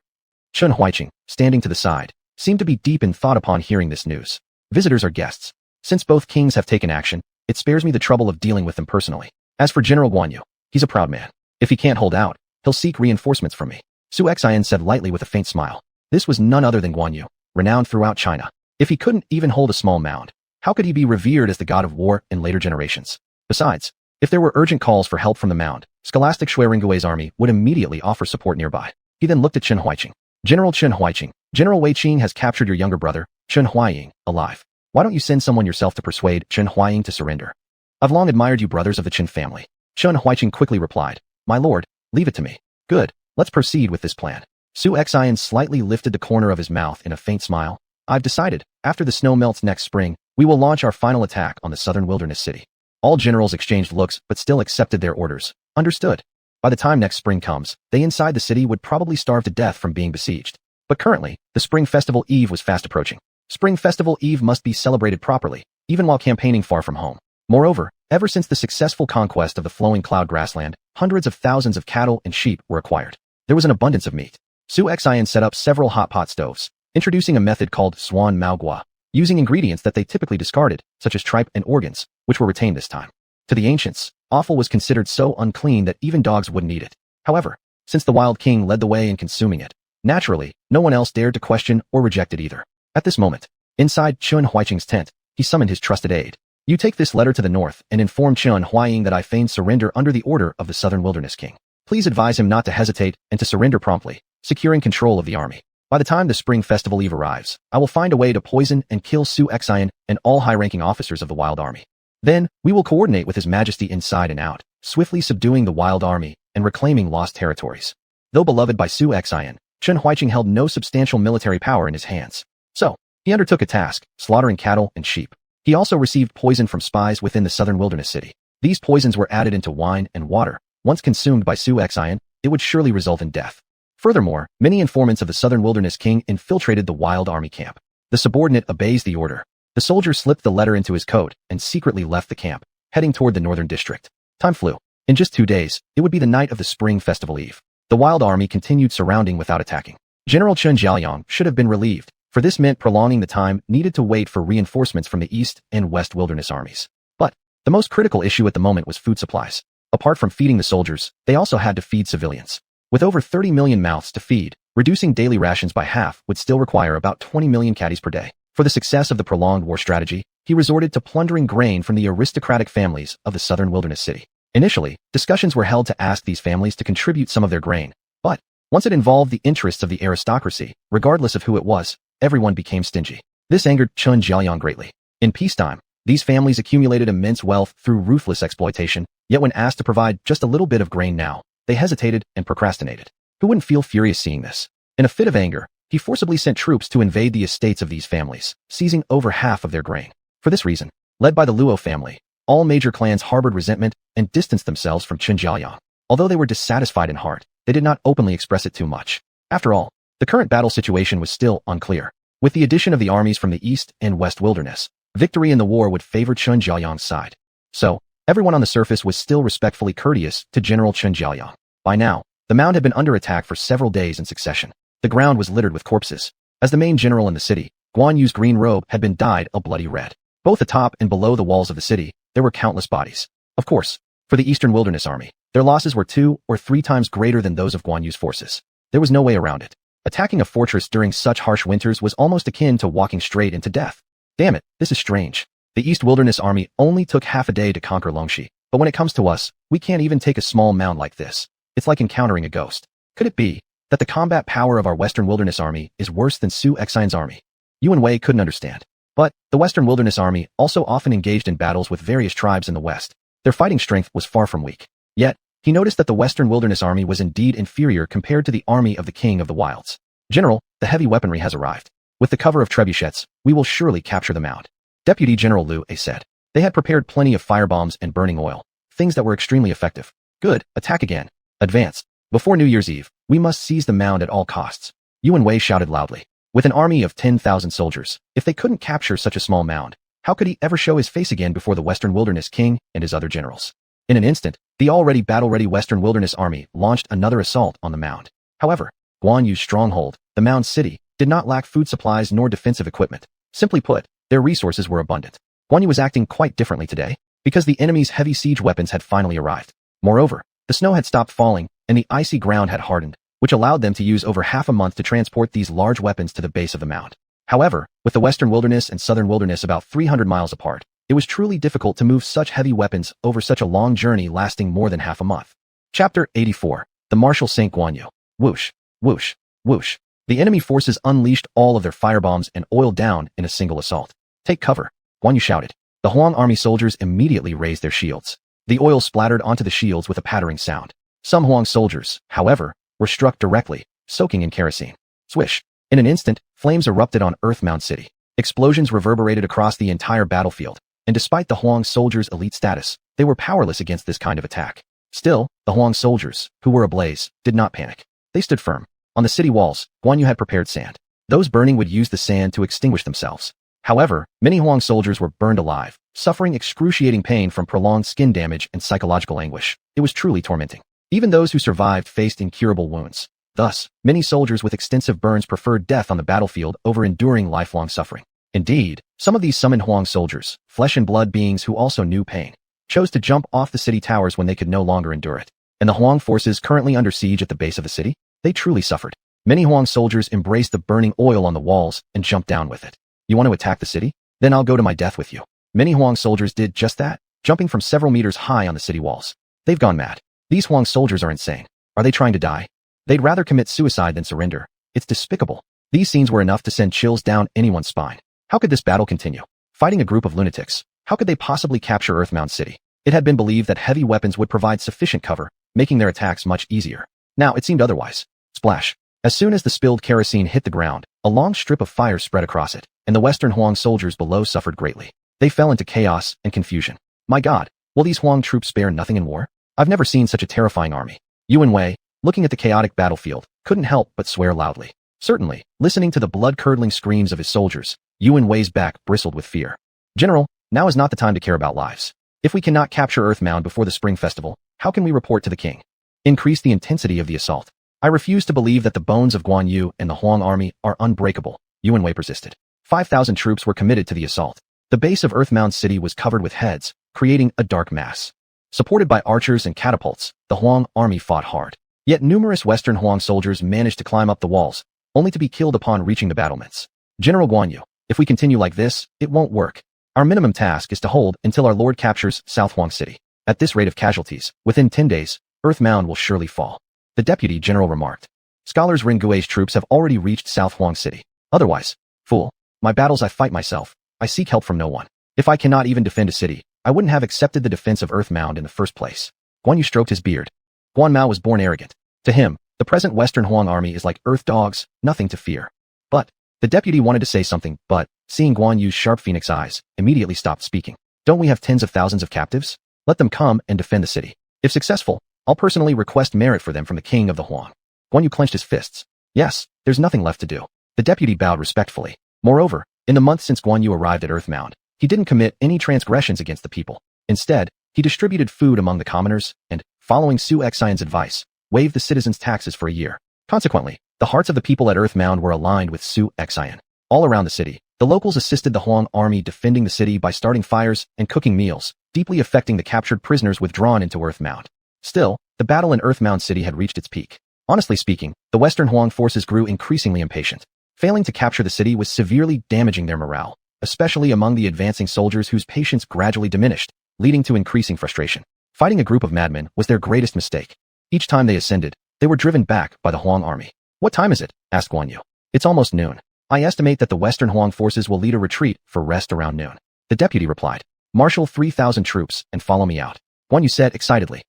Chun Huaiqing, standing to the side, seemed to be deep in thought upon hearing this news. Visitors are guests. Since both kings have taken action, it spares me the trouble of dealing with them personally. As for General Guan Yu, he's a proud man. If he can't hold out, he'll seek reinforcements from me. Su Xian said lightly with a faint smile. This was none other than Guan Yu, renowned throughout China. If he couldn't even hold a small mound, how could he be revered as the god of war in later generations? Besides, if there were urgent calls for help from the mound, scholastic Shui Ringui's army would immediately offer support nearby. He then looked at Chen Huaiqing. General Chen Huaiqing, General Wei Qing has captured your younger brother, Chen Huaying, alive. Why don't you send someone yourself to persuade Chen Huaying to surrender? I've long admired you brothers of the Chen family. Chen Huaiqing quickly replied, My lord, leave it to me. Good, let's proceed with this plan. Su Xian slightly lifted the corner of his mouth in a faint smile. I've decided, after the snow melts next spring, we will launch our final attack on the southern wilderness city. All generals exchanged looks but still accepted their orders. Understood. By the time next spring comes, they inside the city would probably starve to death from being besieged. But currently, the Spring Festival Eve was fast approaching. Spring Festival Eve must be celebrated properly, even while campaigning far from home. Moreover, ever since the successful conquest of the flowing cloud grassland, hundreds of thousands of cattle and sheep were acquired. There was an abundance of meat. Su Xian set up several hot pot stoves, introducing a method called xuanhuan, using ingredients that they typically discarded, such as tripe and organs, which were retained this time. To the ancients, offal was considered so unclean that even dogs wouldn't eat it. However, since the Wild King led the way in consuming it, naturally, no one else dared to question or reject it either. At this moment, inside Chen Huaiqing's tent, he summoned his trusted aide. You take this letter to the north and inform Chen Huaying that I feign surrender under the order of the Southern Wilderness King. Please advise him not to hesitate and to surrender promptly, securing control of the army. By the time the Spring Festival Eve arrives, I will find a way to poison and kill Su Xian and all high-ranking officers of the Wild Army. Then, we will coordinate with His Majesty inside and out, swiftly subduing the Wild Army and reclaiming lost territories. Though beloved by Su Xian, Chen Huaiqing held no substantial military power in his hands. So, he undertook a task, slaughtering cattle and sheep. He also received poison from spies within the southern wilderness city. These poisons were added into wine and water. Once consumed by Su Xian, it would surely result in death. Furthermore, many informants of the Southern Wilderness King infiltrated the Wild Army camp. The subordinate obeys the order. The soldier slipped the letter into his coat and secretly left the camp, heading toward the northern district. Time flew. In just 2 days, it would be the night of the Spring Festival Eve. The Wild Army continued surrounding without attacking. General Chen Jiaoyang should have been relieved, for this meant prolonging the time needed to wait for reinforcements from the East and West Wilderness armies. But the most critical issue at the moment was food supplies. Apart from feeding the soldiers, they also had to feed civilians. With over 30 million mouths to feed, reducing daily rations by half would still require about 20 million caddies per day. For the success of the prolonged war strategy, he resorted to plundering grain from the aristocratic families of the southern wilderness city. Initially, discussions were held to ask these families to contribute some of their grain, but once it involved the interests of the aristocracy, regardless of who it was, everyone became stingy. This angered Chen Jiaoyang greatly. In peacetime, these families accumulated immense wealth through ruthless exploitation, yet when asked to provide just a little bit of grain now, they hesitated and procrastinated. Who wouldn't feel furious seeing this? In a fit of anger, he forcibly sent troops to invade the estates of these families, seizing over half of their grain. For this reason, led by the Luo family, all major clans harbored resentment and distanced themselves from Chen Jiaoyang. Although they were dissatisfied in heart, they did not openly express it too much. After all, the current battle situation was still unclear. With the addition of the armies from the East and West Wilderness, victory in the war would favor Chen Jiaoyang's side. So, everyone on the surface was still respectfully courteous to General Chen Jiaoyang. By now, the mound had been under attack for several days in succession. The ground was littered with corpses. As the main general in the city, Guan Yu's green robe had been dyed a bloody red. Both atop and below the walls of the city, there were countless bodies. Of course, for the Eastern Wilderness Army, their losses were 2 or 3 times greater than those of Guan Yu's forces. There was no way around it. Attacking a fortress during such harsh winters was almost akin to walking straight into death. Damn it, this is strange. The East Wilderness Army only took half a day to conquer Longxi, but when it comes to us, we can't even take a small mound like this. It's like encountering a ghost. Could it be that the combat power of our Western Wilderness Army is worse than Su Xian's army? Yuan Wei couldn't understand. But the Western Wilderness Army also often engaged in battles with various tribes in the West. Their fighting strength was far from weak. Yet, he noticed that the Western Wilderness Army was indeed inferior compared to the army of the King of the Wilds. General, the heavy weaponry has arrived. With the cover of trebuchets, we will surely capture the mound. Deputy General Liu A said. They had prepared plenty of firebombs and burning oil, things that were extremely effective. Good, attack again. Advance. Before New Year's Eve, we must seize the mound at all costs. Yuan Wei shouted loudly. With an army of 10,000 soldiers, if they couldn't capture such a small mound, how could he ever show his face again before the Western Wilderness King and his other generals? In an instant, the already battle-ready Western Wilderness Army launched another assault on the mound. However, Guan Yu's stronghold, the mound city, did not lack food supplies nor defensive equipment. Simply put, their resources were abundant. Guan Yu was acting quite differently today, because the enemy's heavy siege weapons had finally arrived. Moreover, the snow had stopped falling, and the icy ground had hardened, which allowed them to use over half a month to transport these large weapons to the base of the mount. However, with the western wilderness and southern wilderness about 300 miles apart, it was truly difficult to move such heavy weapons over such a long journey lasting more than half a month. Chapter 84. The Marshal St. Guanyu. Whoosh, whoosh, whoosh. The enemy forces unleashed all of their firebombs and oiled down in a single assault. Take cover, Guanyu shouted. The Huang army soldiers immediately raised their shields. The oil splattered onto the shields with a pattering sound. Some Huang soldiers, however, were struck directly, soaking in kerosene. Swish. In an instant, flames erupted on Earthmound City. Explosions reverberated across the entire battlefield, and despite the Huang soldiers' elite status, they were powerless against this kind of attack. Still, the Huang soldiers, who were ablaze, did not panic. They stood firm. On the city walls, Guanyu had prepared sand. Those burning would use the sand to extinguish themselves. However, many Huang soldiers were burned alive, suffering excruciating pain from prolonged skin damage and psychological anguish. It was truly tormenting. Even those who survived faced incurable wounds. Thus, many soldiers with extensive burns preferred death on the battlefield over enduring lifelong suffering. Indeed, some of these summoned Huang soldiers, flesh and blood beings who also knew pain, chose to jump off the city towers when they could no longer endure it. And the Huang forces currently under siege at the base of the city? They truly suffered. Many Huang soldiers embraced the burning oil on the walls and jumped down with it. You want to attack the city? Then I'll go to my death with you. Many Huang soldiers did just that, jumping from several meters high on the city walls. They've gone mad. These Huang soldiers are insane. Are they trying to die? They'd rather commit suicide than surrender. It's despicable. These scenes were enough to send chills down anyone's spine. How could this battle continue? Fighting a group of lunatics. How could they possibly capture Earthmound City? It had been believed that heavy weapons would provide sufficient cover, making their attacks much easier. Now it seemed otherwise. Splash. As soon as the spilled kerosene hit the ground, a long strip of fire spread across it, and the Western Huang soldiers below suffered greatly. They fell into chaos and confusion. My God, will these Huang troops spare nothing in war? I've never seen such a terrifying army. Yuan Wei, looking at the chaotic battlefield, couldn't help but swear loudly. Certainly, listening to the blood-curdling screams of his soldiers, Yuan Wei's back bristled with fear. General, now is not the time to care about lives. If we cannot capture Earthmound before the Spring Festival, how can we report to the king? Increase the intensity of the assault. I refuse to believe that the bones of Guanyu and the Huang army are unbreakable, Yuan Wei persisted. 5,000 troops were committed to the assault. The base of Earthmound City was covered with heads, creating a dark mass. Supported by archers and catapults, the Huang army fought hard. Yet numerous Western Huang soldiers managed to climb up the walls, only to be killed upon reaching the battlements. General Guanyu, if we continue like this, it won't work. Our minimum task is to hold until our lord captures South Huang City. At this rate of casualties, within 10 days, Earthmound will surely fall. The deputy general remarked. Scholars Ringue's troops have already reached South Huang City. Otherwise, fool, my battles I fight myself. I seek help from no one. If I cannot even defend a city, I wouldn't have accepted the defense of Earthmound in the first place. Guanyu stroked his beard. Guan Mao was born arrogant. To him, the present Western Huang army is like earth dogs, nothing to fear. But, the deputy wanted to say something, but, seeing Guanyu's sharp phoenix eyes, immediately stopped speaking. Don't we have tens of thousands of captives? Let them come and defend the city. If successful, I'll personally request merit for them from the king of the Huang. Guanyu clenched his fists. Yes, there's nothing left to do. The deputy bowed respectfully. Moreover, in the month since Guanyu arrived at Earthmound, he didn't commit any transgressions against the people. Instead, he distributed food among the commoners and, following xuanhuan's advice, waived the citizens' taxes for a year. Consequently, the hearts of the people at Earthmound were aligned with xuanhuan. All around the city, the locals assisted the Huang army defending the city by starting fires and cooking meals, deeply affecting the captured prisoners withdrawn into Earthmound. Still, the battle in Earthmound City had reached its peak. Honestly speaking, the Western Huang forces grew increasingly impatient. Failing to capture the city was severely damaging their morale, especially among the advancing soldiers whose patience gradually diminished, leading to increasing frustration. Fighting a group of madmen was their greatest mistake. Each time they ascended, they were driven back by the Huang army. What time is it? Asked Guanyu. It's almost noon. I estimate that the Western Huang forces will lead a retreat for rest around noon. The deputy replied. Marshal 3,000 troops and follow me out. Guanyu said excitedly.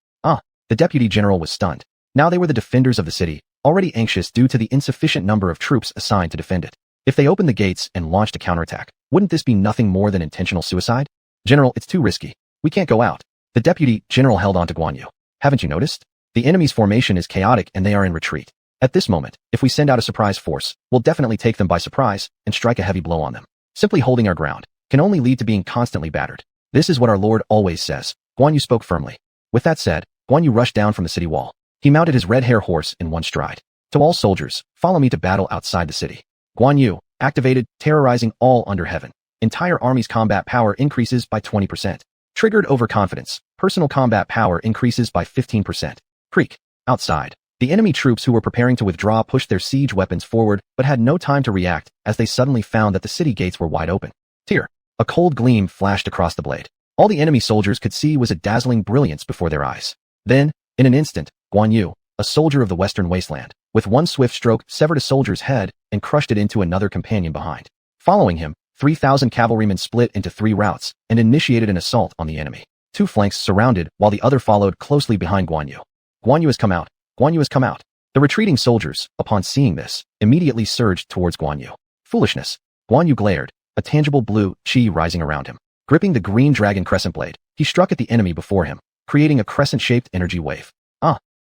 The deputy general was stunned. Now they were the defenders of the city, already anxious due to the insufficient number of troops assigned to defend it. If they opened the gates and launched a counterattack, wouldn't this be nothing more than intentional suicide? General, it's too risky. We can't go out. The deputy general held on to Guanyu. Haven't you noticed? The enemy's formation is chaotic and they are in retreat. At this moment, if we send out a surprise force, we'll definitely take them by surprise and strike a heavy blow on them. Simply holding our ground can only lead to being constantly battered. This is what our lord always says. Guanyu spoke firmly. With that said, Guanyu rushed down from the city wall. He mounted his red hair horse in one stride. To all soldiers, follow me to battle outside the city. Guanyu, activated, terrorizing all under heaven. Entire army's combat power increases by 20%. Triggered overconfidence, personal combat power increases by 15%. Creak. Outside, The enemy troops who were preparing to withdraw pushed their siege weapons forward but had no time to react as they suddenly found that the city gates were wide open. Tear. A cold gleam flashed across the blade. All the enemy soldiers could see was a dazzling brilliance before their eyes. Then, in an instant, Xuanhu, a soldier of the western wasteland, with one swift stroke severed a soldier's head and crushed it into another companion behind. Following him, 3,000 cavalrymen split into 3 routes and initiated an assault on the enemy. 2 flanks surrounded while the other followed closely behind Xuanhu. Xuanhu has come out. Xuanhu has come out. The retreating soldiers, upon seeing this, immediately surged towards Xuanhu. Foolishness. Xuanhu glared, a tangible blue qi rising around him. Gripping the green dragon crescent blade, he struck at the enemy before him, creating a crescent-shaped energy wave.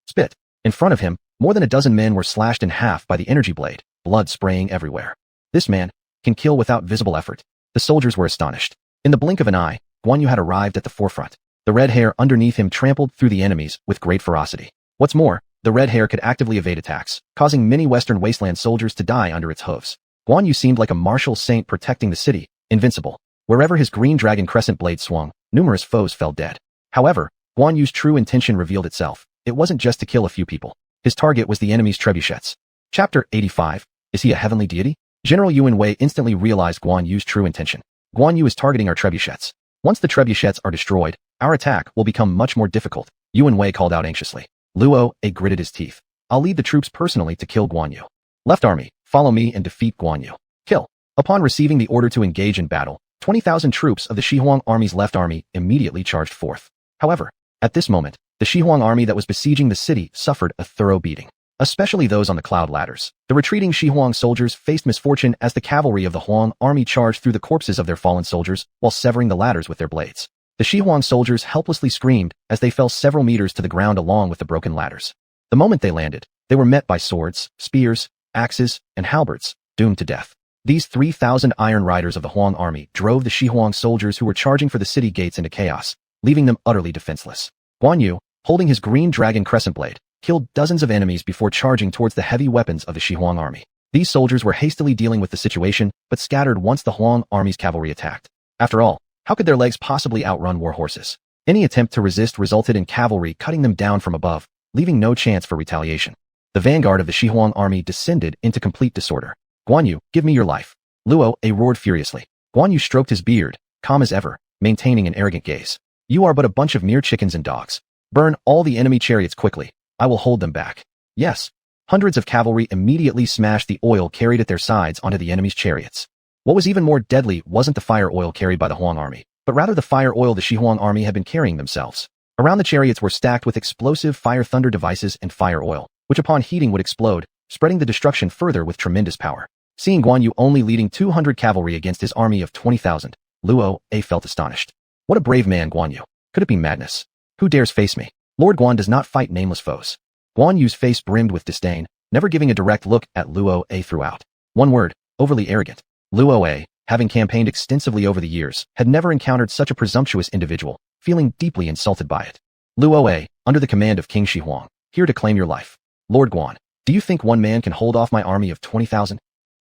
Spit. In front of him, more than a dozen men were slashed in half by the energy blade, blood spraying everywhere. This man can kill without visible effort. The soldiers were astonished. In the blink of an eye, Xuanhu had arrived at the forefront. The red hair underneath him trampled through the enemies with great ferocity. What's more, the red hair could actively evade attacks, causing many Western Wasteland soldiers to die under its hooves. Xuanhu seemed like a martial saint protecting the city, invincible. Wherever his green dragon crescent blade swung, numerous foes fell dead. However, Xuanhu's true intention revealed itself. It wasn't just to kill a few people. His target was the enemy's trebuchets. Chapter 85. Is he a heavenly deity? General Xuanhuan instantly realized Xuanhu's true intention. Xuanhu is targeting our trebuchets. Once the trebuchets are destroyed, our attack will become much more difficult, Xuanhuan called out anxiously. Luo gritted his teeth. I'll lead the troops personally to kill Xuanhu. Left army, follow me and defeat Xuanhu. Kill. Upon receiving the order to engage in battle, 20,000 troops of the Xuanhuan army's left army immediately charged forth. However, at this moment, the Xuanhuan army that was besieging the city suffered a thorough beating, especially those on the cloud ladders. The retreating Xuanhuan soldiers faced misfortune as the cavalry of the Huang army charged through the corpses of their fallen soldiers while severing the ladders with their blades. The Xuanhuan soldiers helplessly screamed as they fell several meters to the ground along with the broken ladders. The moment they landed, they were met by swords, spears, axes, and halberds, doomed to death. These 3,000 iron riders of the Huang army drove the Xuanhuan soldiers who were charging for the city gates into chaos, leaving them utterly defenseless. Xuanhu, holding his green dragon crescent blade, killed dozens of enemies before charging towards the heavy weapons of the Xuanhuan army. These soldiers were hastily dealing with the situation, but scattered once the Huang army's cavalry attacked. After all, how could their legs possibly outrun war horses? Any attempt to resist resulted in cavalry cutting them down from above, leaving no chance for retaliation. The vanguard of the Xuanhuan army descended into complete disorder. Xuanhu, give me your life. Luo roared furiously. Xuanhu stroked his beard, calm as ever, maintaining an arrogant gaze. You are but a bunch of mere chickens and dogs. Burn all the enemy chariots quickly. I will hold them back. Yes. Hundreds of cavalry immediately smashed the oil carried at their sides onto the enemy's chariots. What was even more deadly wasn't the fire oil carried by the Huang army, but rather the fire oil the Xuanhuan army had been carrying themselves. Around the chariots were stacked with explosive fire thunder devices and fire oil, which upon heating would explode, spreading the destruction further with tremendous power. Seeing Xuanhu only leading 200 cavalry against his army of 20,000, Luo felt astonished. What a brave man, Xuanhu. Could it be madness? Who dares face me? Lord Guan does not fight nameless foes. Xuanhu's face brimmed with disdain, never giving a direct look at Luo throughout. One word, overly arrogant. Luo, having campaigned extensively over the years, had never encountered such a presumptuous individual, feeling deeply insulted by it. Luo, under the command of King Shi Huang, here to claim your life. Lord Guan, do you think one man can hold off my army of 20,000?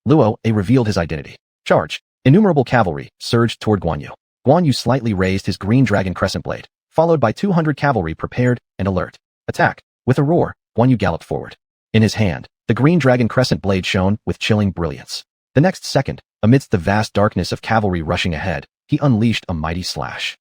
Luo revealed his identity. Charge. Innumerable cavalry surged toward Xuanhu. Xuanhu slightly raised his green dragon crescent blade, followed by 200 cavalry prepared and alert. Attack. With a roar, Xuanhu galloped forward. In his hand, the green dragon crescent blade shone with chilling brilliance. The next second, amidst the vast darkness of cavalry rushing ahead, he unleashed a mighty slash.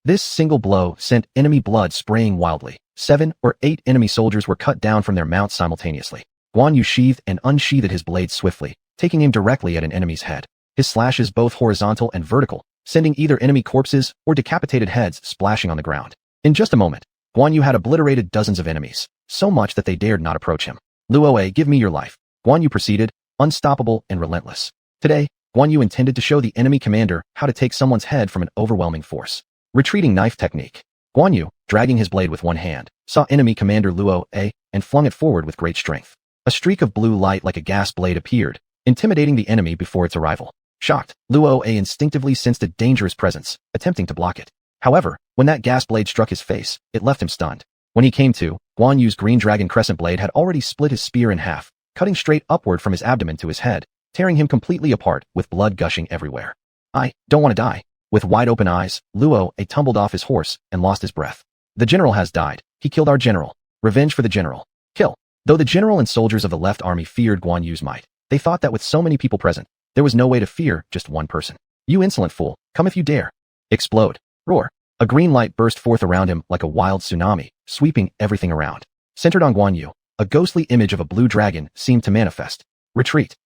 This single blow sent enemy blood spraying wildly. 7 or 8 enemy soldiers were cut down from their mounts simultaneously. Xuanhu sheathed and unsheathed his blade swiftly, taking aim directly at an enemy's head. His slashes both horizontal and vertical, sending either enemy corpses or decapitated heads splashing on the ground. In just a moment, Xuanhu had obliterated dozens of enemies, so much that they dared not approach him. Luo, give me your life. Xuanhu proceeded, unstoppable and relentless. Today, Xuanhu intended to show the enemy commander how to take someone's head from an overwhelming force. Retreating knife technique. Xuanhu, dragging his blade with one hand, saw enemy commander Luo and flung it forward with great strength. A streak of blue light like a gas blade appeared, intimidating the enemy before its arrival. Shocked, Luo instinctively sensed a dangerous presence, attempting to block it. However, when that gas blade struck his face, it left him stunned. When he came to, Xuanhu's green dragon crescent blade had already split his spear in half, cutting straight upward from his abdomen to his head, tearing him completely apart with blood gushing everywhere. I don't want to die. With wide open eyes, Luo tumbled off his horse and lost his breath. The general has died. He killed our general. Revenge for the general. Kill. Though the general and soldiers of the left army feared Guan Yu's might, they thought that with so many people present, there was no way to fear just one person. "You insolent fool, come if you dare." Explode. Roar. A green light burst forth around him like a wild tsunami, sweeping everything around. Centered on Guan Yu, a ghostly image of a blue dragon seemed to manifest. Retreat.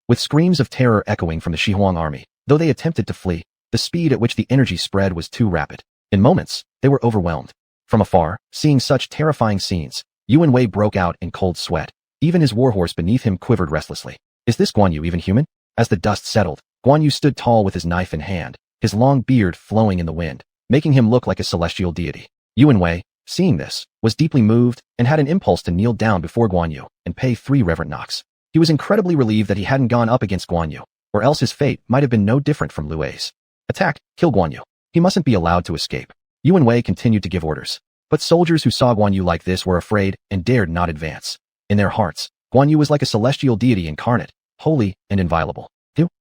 With screams of terror echoing from the xuanhuan army, though they attempted to flee, the speed at which the energy spread was too rapid. In moments, they were overwhelmed. From afar, seeing such terrifying scenes, Yuan broke out in cold sweat. Even his warhorse beneath him quivered restlessly. Is this Guan Yu even human? As the dust settled, Guan Yu stood tall with his knife in hand, his long beard flowing in the wind, making him look like a celestial deity. Yuan, seeing this, was deeply moved and had an impulse to kneel down before Guan Yu and pay 3 reverent knocks. He was incredibly relieved that he hadn't gone up against Guan Yu, or else his fate might have been no different from Lui's. Attack, kill Guan Yu. He mustn't be allowed to escape. Yuan continued to give orders. But soldiers who saw Guan Yu like this were afraid and dared not advance. In their hearts, Guan Yu was like a celestial deity incarnate, holy and inviolable.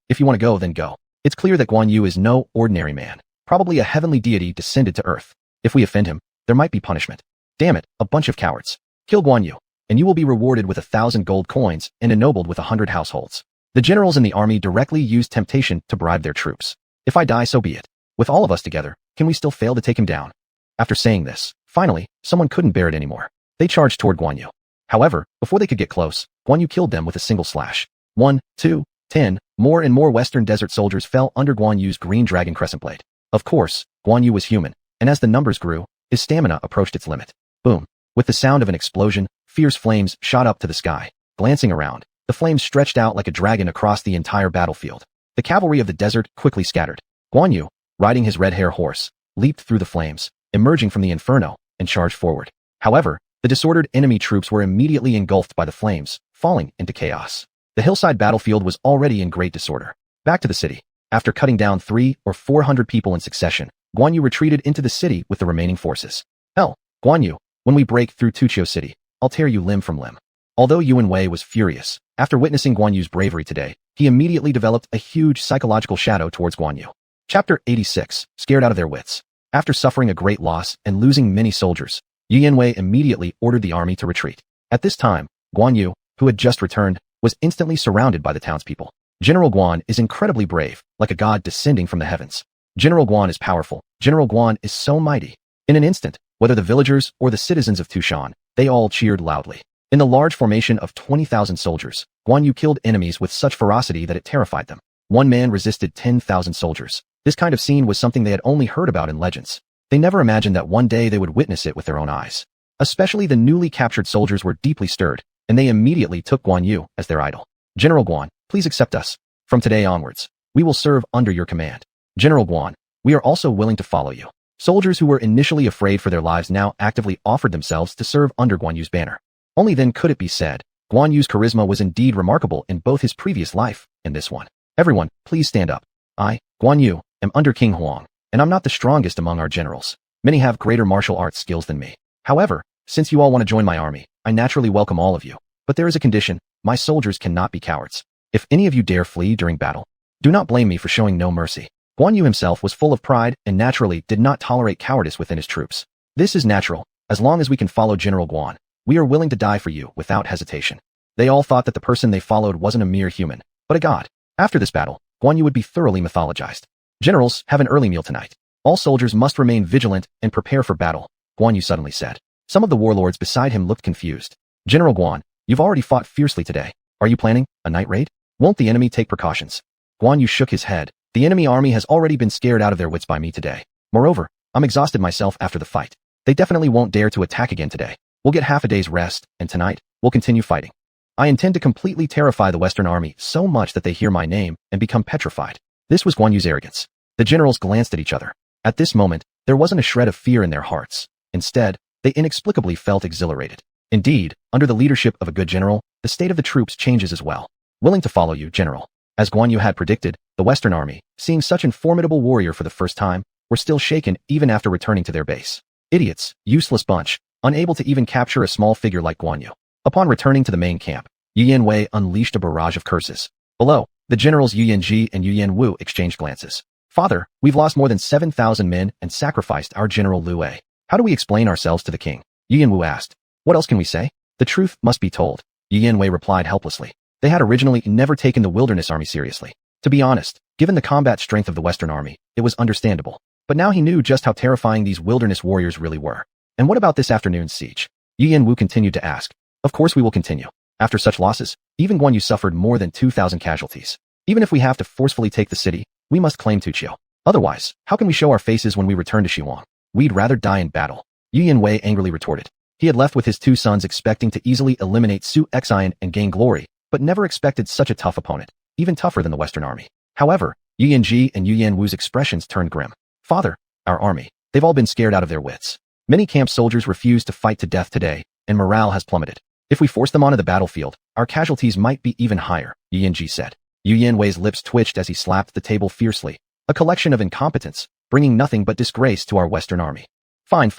If you want to go, then go. It's clear that Guan Yu is no ordinary man, probably a heavenly deity descended to earth. If we offend him, there might be punishment. Damn it, a bunch of cowards. Kill Guan Yu, and you will be rewarded with 1,000 gold coins and ennobled with 100 households. The generals in the army directly used temptation to bribe their troops. If I die, so be it. With all of us together, can we still fail to take him down? After saying this, finally, someone couldn't bear it anymore. They charged toward Guan Yu. However, before they could get close, Guan Yu killed them with a single slash. 1, 2, 10, more and more Western desert soldiers fell under Guan Yu's green dragon crescent blade. Of course, Guan Yu was human, and as the numbers grew, his stamina approached its limit. Boom. With the sound of an explosion, fierce flames shot up to the sky. Glancing around, the flames stretched out like a dragon across the entire battlefield. The cavalry of the desert quickly scattered. Guan Yu, riding his red hair horse, leaped through the flames, emerging from the inferno, and charged forward. However, the disordered enemy troops were immediately engulfed by the flames, falling into chaos. The hillside battlefield was already in great disorder. Back to the city. After cutting down 300 or 400 people in succession, Guan Yu retreated into the city with the remaining forces. Hell, Guan Yu, when we break through Tuqiu City, I'll tear you limb from limb. Although Yuan was furious, after witnessing Guan Yu's bravery today, he immediately developed a huge psychological shadow towards Guan Yu. Chapter 86, Scared out of their wits. After suffering a great loss and losing many soldiers, Yuan immediately ordered the army to retreat. At this time, Guan Yu, who had just returned, was instantly surrounded by the townspeople. General Guan is incredibly brave, like a god descending from the heavens. General Guan is powerful. General Guan is so mighty. In an instant, whether the villagers or the citizens of Tushan, they all cheered loudly. In the large formation of 20,000 soldiers, Guan Yu killed enemies with such ferocity that it terrified them. One man resisted 10,000 soldiers. This kind of scene was something they had only heard about in legends. They never imagined that one day they would witness it with their own eyes. Especially the newly captured soldiers were deeply stirred, and they immediately took Guan Yu as their idol. General Guan, please accept us. From today onwards, we will serve under your command. General Guan, we are also willing to follow you. Soldiers who were initially afraid for their lives now actively offered themselves to serve under Guan Yu's banner. Only then could it be said, Guan Yu's charisma was indeed remarkable in both his previous life and this one. Everyone, please stand up. I, Guan Yu, am under King Huang, and I'm not the strongest among our generals. Many have greater martial arts skills than me. However, since you all want to join my army, I naturally welcome all of you. But there is a condition: my soldiers cannot be cowards. If any of you dare flee during battle, do not blame me for showing no mercy. Guan Yu himself was full of pride and naturally did not tolerate cowardice within his troops. This is natural. As long as we can follow General Guan, we are willing to die for you without hesitation. They all thought that the person they followed wasn't a mere human, but a god. After this battle, Guan Yu would be thoroughly mythologized. Generals, have an early meal tonight. All soldiers must remain vigilant and prepare for battle, Guan Yu suddenly said. Some of the warlords beside him looked confused. General Guan, you've already fought fiercely today. Are you planning a night raid? Won't the enemy take precautions? Guan Yu shook his head. The enemy army has already been scared out of their wits by me today. Moreover, I'm exhausted myself after the fight. They definitely won't dare to attack again today. We'll get half a day's rest, and tonight, we'll continue fighting. I intend to completely terrify the Western army so much that they hear my name and become petrified. This was Guan Yu's arrogance. The generals glanced at each other. At this moment, there wasn't a shred of fear in their hearts. Instead, they inexplicably felt exhilarated. Indeed, under the leadership of a good general, the state of the troops changes as well. Willing to follow you, General. As Guan Yu had predicted, the Western army, seeing such an formidable warrior for the first time, were still shaken even after returning to their base. Idiots, useless bunch, unable to even capture a small figure like Guan Yu. Upon returning to the main camp, Yuan unleashed a barrage of curses. Below, the generals Yuan and Yuan Wu exchanged glances. Father, we've lost more than 7,000 men and sacrificed our general Lu. How do we explain ourselves to the king? Yuan Wu asked. What else can we say? The truth must be told, Yanwei replied helplessly. They had originally never taken the Wilderness Army seriously. To be honest, given the combat strength of the Western Army, it was understandable. But now he knew just how terrifying these wilderness warriors really were. And what about this afternoon's siege? Yanwu continued to ask. Of course we will continue. After such losses, even Guan Yu suffered more than 2,000 casualties. Even if we have to forcefully take the city, we must claim Tuqiu. Otherwise, how can we show our faces when we return to Xihuang? We'd rather die in battle. Yanwei angrily retorted. He had left with his two sons expecting to easily eliminate Su Xian and gain glory, but never expected such a tough opponent, even tougher than the Western Army. However, Yu Yanji and Yu Yanwu's expressions turned grim. Father, our army, they've all been scared out of their wits. Many camp soldiers refused to fight to death today, and morale has plummeted. If we force them onto the battlefield, our casualties might be even higher, Yu Yanji said. Yu Yanwei's lips twitched as he slapped the table fiercely. A collection of incompetence, bringing nothing but disgrace to our Western Army. Fine.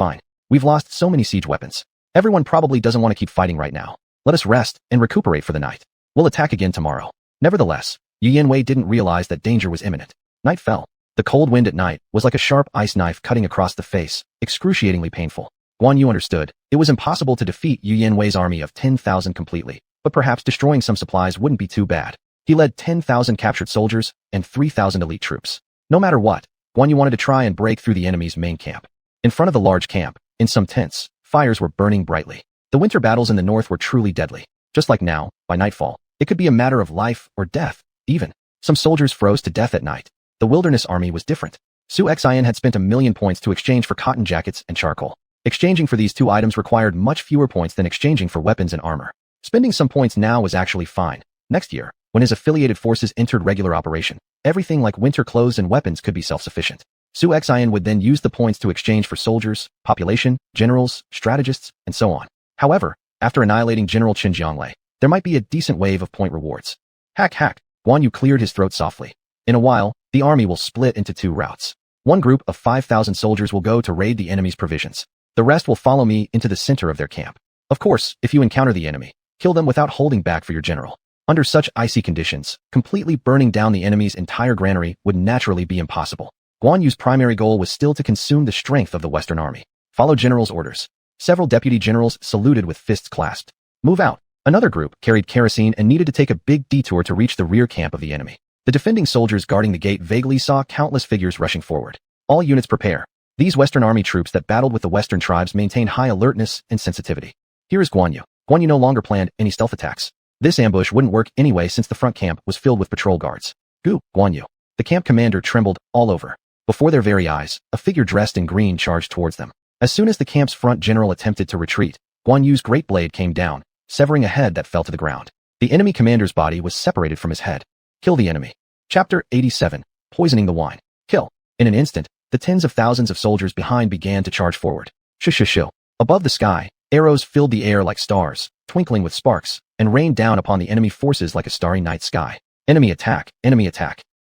We've lost so many siege weapons. Everyone probably doesn't want to keep fighting right now. Let us rest and recuperate for the night. We'll attack again tomorrow. Nevertheless, Yu Yanwei didn't realize that danger was imminent. Night fell. The cold wind at night was like a sharp ice knife cutting across the face, excruciatingly painful. Guan Yu understood. It was impossible to defeat Yu Yanwei's army of 10,000 completely, but perhaps destroying some supplies wouldn't be too bad. He led 10,000 captured soldiers and 3,000 elite troops. No matter what, Guan Yu wanted to try and break through the enemy's main camp. In front of the large camp, in some tents, fires were burning brightly. The winter battles in the north were truly deadly. Just like now, by nightfall, it could be a matter of life or death, even. Some soldiers froze to death at night. The Wilderness Army was different. Su Xian had spent 1,000,000 points to exchange for cotton jackets and charcoal. Exchanging for these two items required much fewer points than exchanging for weapons and armor. Spending some points now was actually fine. Next year, when his affiliated forces entered regular operation, everything like winter clothes and weapons could be self-sufficient. Su Xian would then use the points to exchange for soldiers, population, generals, strategists, and so on. However, after annihilating General Qin Jianglei, there might be a decent wave of point rewards. Hack. Guan Yu cleared his throat softly. In a while, the army will split into two routes. One group of 5,000 soldiers will go to raid the enemy's provisions. The rest will follow me into the center of their camp. Of course, if you encounter the enemy, kill them without holding back for your general. Under such icy conditions, completely burning down the enemy's entire granary would naturally be impossible. Guan Yu's primary goal was still to consume the strength of the Western Army. Follow general's orders. Several deputy generals saluted with fists clasped. Move out. Another group carried kerosene and needed to take a big detour to reach the rear camp of the enemy. The defending soldiers guarding the gate vaguely saw countless figures rushing forward. All units prepare. These Western Army troops that battled with the Western tribes maintain high alertness and sensitivity. Here is Guan Yu. Guan Yu no longer planned any stealth attacks. This ambush wouldn't work anyway since the front camp was filled with patrol guards. Guan Yu. The camp commander trembled all over. Before their very eyes, a figure dressed in green charged towards them. As soon as the camp's front general attempted to retreat, Guan Yu's great blade came down, severing a head that fell to the ground. The enemy commander's body was separated from his head. Kill the enemy. Chapter 87. Poisoning the wine. Kill. In an instant, the tens of thousands of soldiers behind began to charge forward. Shoo. Above the sky, arrows filled the air like stars, twinkling with sparks, and rained down upon the enemy forces like a starry night sky. Enemy attack.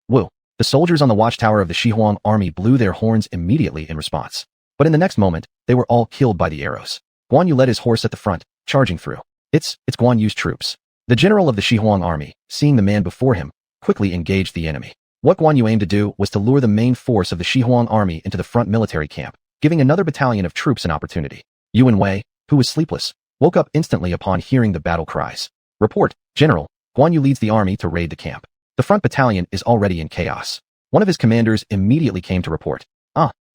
Woo. The soldiers on the watchtower of the Xihuang army blew their horns immediately in response. But in the next moment, they were all killed by the arrows. Guan Yu led his horse at the front, charging through. It's Guan Yu's troops. The general of the Xihuang army, seeing the man before him, quickly engaged the enemy. What Guan Yu aimed to do was to lure the main force of the Xihuang army into the front military camp, giving another battalion of troops an opportunity. Yu Yanwei, who was sleepless, woke up instantly upon hearing the battle cries. Report, General, Guan Yu leads the army to raid the camp. The front battalion is already in chaos. One of his commanders immediately came to report.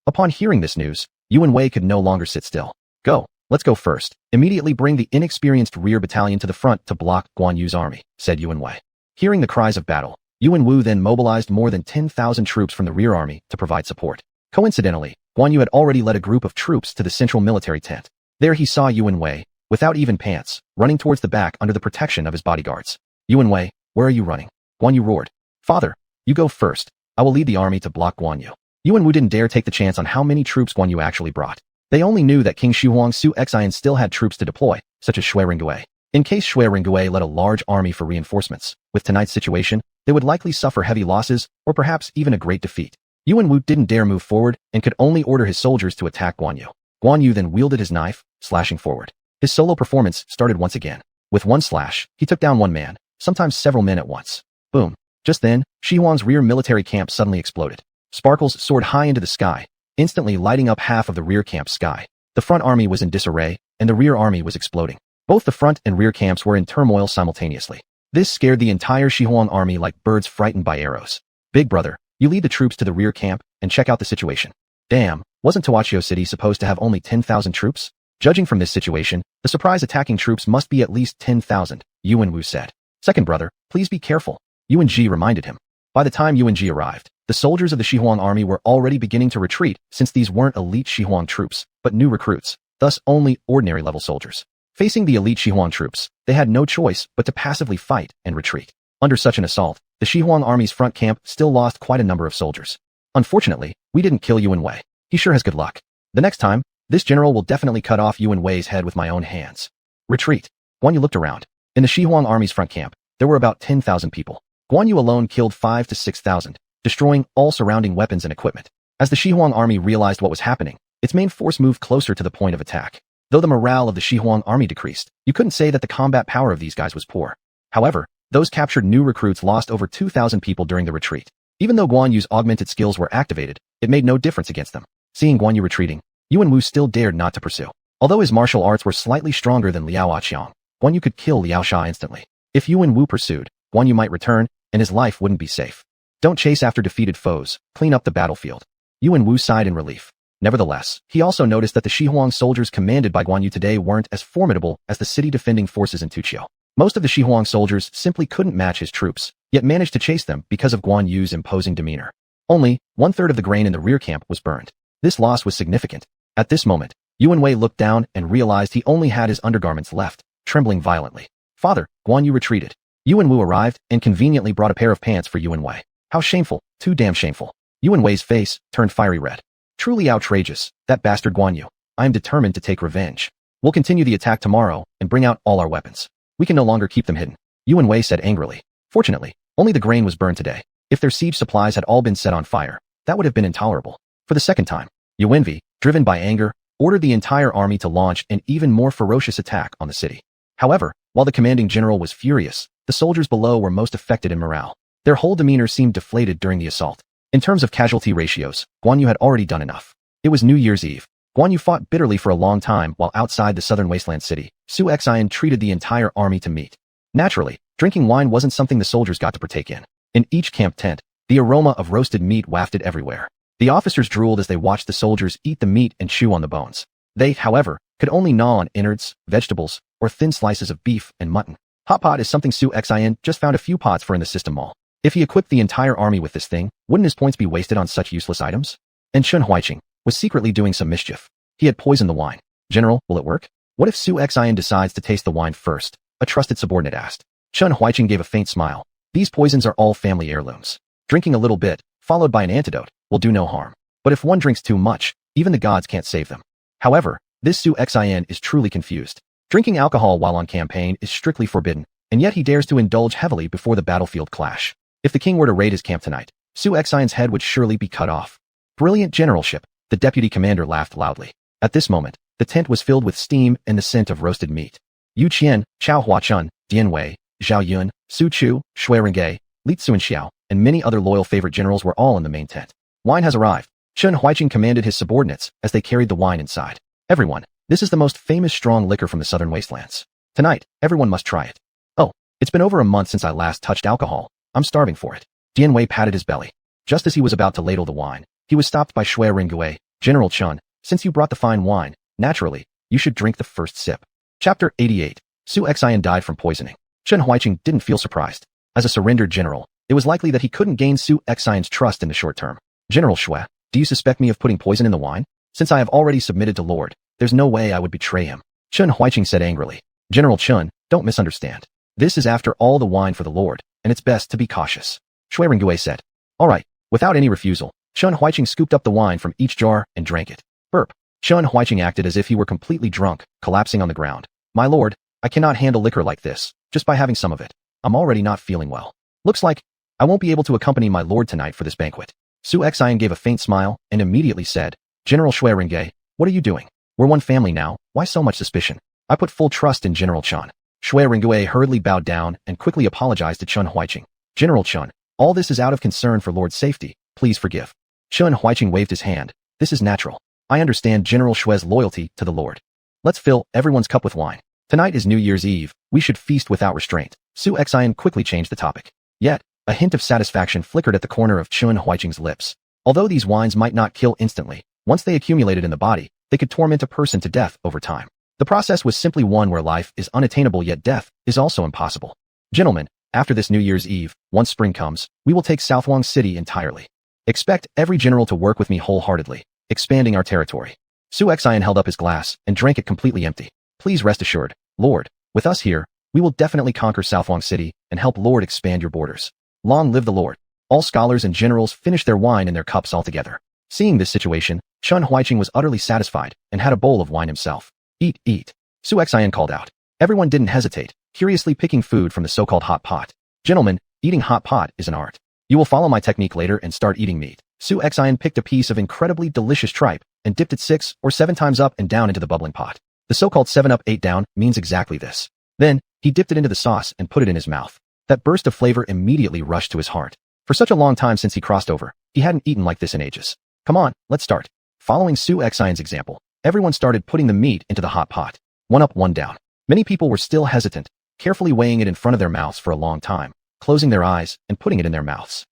Upon hearing this news, Yu Yanwei could no longer sit still. Go, let's go first. Immediately bring the inexperienced rear battalion to the front to block Guan Yu's army, said Yu Yanwei. Hearing the cries of battle, Yu Yanwu then mobilized more than 10,000 troops from the rear army to provide support. Coincidentally, Guan Yu had already led a group of troops to the central military tent. There he saw Yu Yanwei, without even pants, running towards the back under the protection of his bodyguards. Yu Yanwei, where are you running? Guan Yu roared. Father, you go first. I will lead the army to block Guan Yu. Yu Yanwu didn't dare take the chance on how many troops Guan Yu actually brought. They only knew that King Shuang Su Xian still had troops to deploy, such as Shui Ringgui. In case Shui Ringgui led a large army for reinforcements, with tonight's situation, they would likely suffer heavy losses, or perhaps even a great defeat. Yu Yanwu didn't dare move forward, and could only order his soldiers to attack Guan Yu. Guan Yu then wielded his knife, slashing forward. His solo performance started once again. With one slash, he took down one man, sometimes several men at once. Boom. Just then, Xihuang's rear military camp suddenly exploded. Sparkles soared high into the sky, instantly lighting up half of the rear camp's sky. The front army was in disarray, and the rear army was exploding. Both the front and rear camps were in turmoil simultaneously. This scared the entire Xuanhuan army like birds frightened by arrows. Big brother, you lead the troops to the rear camp and check out the situation. Damn, wasn't Tawachio City supposed to have only 10,000 troops? Judging from this situation, the surprise attacking troops must be at least 10,000, Yuan said. Second brother, please be careful, Yuan reminded him. By the time Yuan arrived, the soldiers of the Xuanhuan army were already beginning to retreat since these weren't elite Xuanhuan troops, but new recruits, thus only ordinary level soldiers. Facing the elite Xuanhuan troops, they had no choice but to passively fight and retreat. Under such an assault, the Xuanhuan army's front camp still lost quite a number of soldiers. Unfortunately, we didn't kill Yuan. He sure has good luck. The next time, this general will definitely cut off Yuan's head with my own hands. Retreat. Guan Yu looked around. In the Xuanhuan army's front camp, there were about 10,000 people. Guan Yu alone killed 5,000 to 6,000, destroying all surrounding weapons and equipment. As the Xuanhuan army realized what was happening, its main force moved closer to the point of attack. Though the morale of the Xuanhuan army decreased, you couldn't say that the combat power of these guys was poor. However, those captured new recruits lost over 2,000 people during the retreat. Even though Guan Yu's augmented skills were activated, it made no difference against them. Seeing Guan Yu retreating, Yuan still dared not to pursue. Although his martial arts were slightly stronger than Liao Qiang, Guan Yu could kill Liao Sha instantly. If Yuan pursued, Guan Yu might return, and his life wouldn't be safe. Don't chase after defeated foes, clean up the battlefield. Yuan sighed in relief. Nevertheless, he also noticed that the Xuanhuan soldiers commanded by Guan Yu today weren't as formidable as the city-defending forces in Tuqiu. Most of the Xuanhuan soldiers simply couldn't match his troops, yet managed to chase them because of Guan Yu's imposing demeanor. Only 1/3 of the grain in the rear camp was burned. This loss was significant. At this moment, Yuan looked down and realized he only had his undergarments left, trembling violently. Father, Guan Yu retreated. Yuan arrived and conveniently brought a pair of pants for Yuan. How shameful, too damn shameful. Yuan's face turned fiery red. Truly outrageous, that bastard Guan Yu. I am determined to take revenge. We'll continue the attack tomorrow and bring out all our weapons. We can no longer keep them hidden, Yuan said angrily. Fortunately, only the grain was burned today. If their siege supplies had all been set on fire, that would have been intolerable. For the second time, Yuan, driven by anger, ordered the entire army to launch an even more ferocious attack on the city. However, while the commanding general was furious, the soldiers below were most affected in morale. Their whole demeanor seemed deflated during the assault. In terms of casualty ratios, Guan Yu had already done enough. It was New Year's Eve. Guan Yu fought bitterly for a long time while outside the southern Wasteland city. Xuanhuan treated the entire army to meat. Naturally, drinking wine wasn't something the soldiers got to partake in. In each camp tent, the aroma of roasted meat wafted everywhere. The officers drooled as they watched the soldiers eat the meat and chew on the bones. They, however, could only gnaw on innards, vegetables, or thin slices of beef and mutton. Hot pot is something Xuanhuan just found a few pots for in the system mall. If he equipped the entire army with this thing, wouldn't his points be wasted on such useless items? And xuanhuan was secretly doing some mischief. He had poisoned the wine. General, will it work? What if Xuanhuan decides to taste the wine first? A trusted subordinate asked. Xuanhuan gave a faint smile. These poisons are all family heirlooms. Drinking a little bit, followed by an antidote, will do no harm. But if one drinks too much, even the gods can't save them. However, this Xuanhuan is truly confused. Drinking alcohol while on campaign is strictly forbidden, and yet he dares to indulge heavily before the battlefield clash. If the king were to raid his camp tonight, Xuanhuan's head would surely be cut off. Brilliant generalship, the deputy commander laughed loudly. At this moment, the tent was filled with steam and the scent of roasted meat. Yu Qian, Chao Huachun, Dian Wei, Zhao Yun, Su Chu, Shui Rengge, Li Tsuanxiao, and many other loyal favorite generals were all in the main tent. Wine has arrived. Xuanhuan commanded his subordinates as they carried the wine inside. Everyone, this is the most famous strong liquor from the southern wastelands. Tonight, everyone must try it. Oh, it's been over a month since I last touched alcohol. I'm starving for it. Dian Wei patted his belly. Just as he was about to ladle the wine, he was stopped by Shui Rengge. General Chun, since you brought the fine wine, naturally, you should drink the first sip. Chapter 88. Xuanhuan died from poisoning. Xuanhuan didn't feel surprised. As a surrendered general, it was likely that he couldn't gain Xuanhuan's trust in the short term. General Shui, do you suspect me of putting poison in the wine? Since I have already submitted to Lord, there's no way I would betray him. Xuanhuan said angrily. General Chun, don't misunderstand. This is after all the wine for the Lord, and it's best to be cautious. Shui Rengge said. All right, without any refusal, Xuanhuan scooped up the wine from each jar and drank it. Burp. Xuanhuan acted as if he were completely drunk, collapsing on the ground. My lord, I cannot handle liquor like this, just by having some of it. I'm already not feeling well. Looks like I won't be able to accompany my lord tonight for this banquet. Xuanhuan gave a faint smile and immediately said, General Shui Rengge, what are you doing? We're one family now, why so much suspicion? I put full trust in General Chun. Shui Rengge hurriedly bowed down and quickly apologized to Xuanhuan. General Chun, all this is out of concern for Lord's safety, please forgive. Xuanhuan waved his hand. This is natural. I understand General Shui's loyalty to the Lord. Let's fill everyone's cup with wine. Tonight is New Year's Eve. We should feast without restraint. Su Xian quickly changed the topic. Yet, a hint of satisfaction flickered at the corner of Xuanhuan's lips. Although these wines might not kill instantly, once they accumulated in the body, they could torment a person to death over time. The process was simply one where life is unattainable yet death is also impossible. Gentlemen, after this New Year's Eve, once spring comes, we will take xuanhuan City entirely. Expect every general to work with me wholeheartedly, expanding our territory. Su Xian held up his glass and drank it completely empty. Please rest assured, Lord, with us here, we will definitely conquer xuanhuan City and help Lord expand your borders. Long live the Lord. All scholars and generals finished their wine in their cups altogether. Seeing this situation, Chun Huiqing was utterly satisfied and had a bowl of wine himself. Eat, eat. Su Xian called out. Everyone didn't hesitate, curiously picking food from the so-called hot pot. Gentlemen, eating hot pot is an art. You will follow my technique later and start eating meat. Su Xian picked a piece of incredibly delicious tripe and dipped it 6 or 7 times up and down into the bubbling pot. The so-called 7 up 8 down means exactly this. Then, he dipped it into the sauce and put it in his mouth. That burst of flavor immediately rushed to his heart. For such a long time since he crossed over, he hadn't eaten like this in ages. Come on, let's start. Following Su Xian's example, everyone started putting the meat into the hot pot. 1 up 1 down. Many people were still hesitant, carefully weighing it in front of their mouths for a long time, closing their eyes and putting it in their mouths.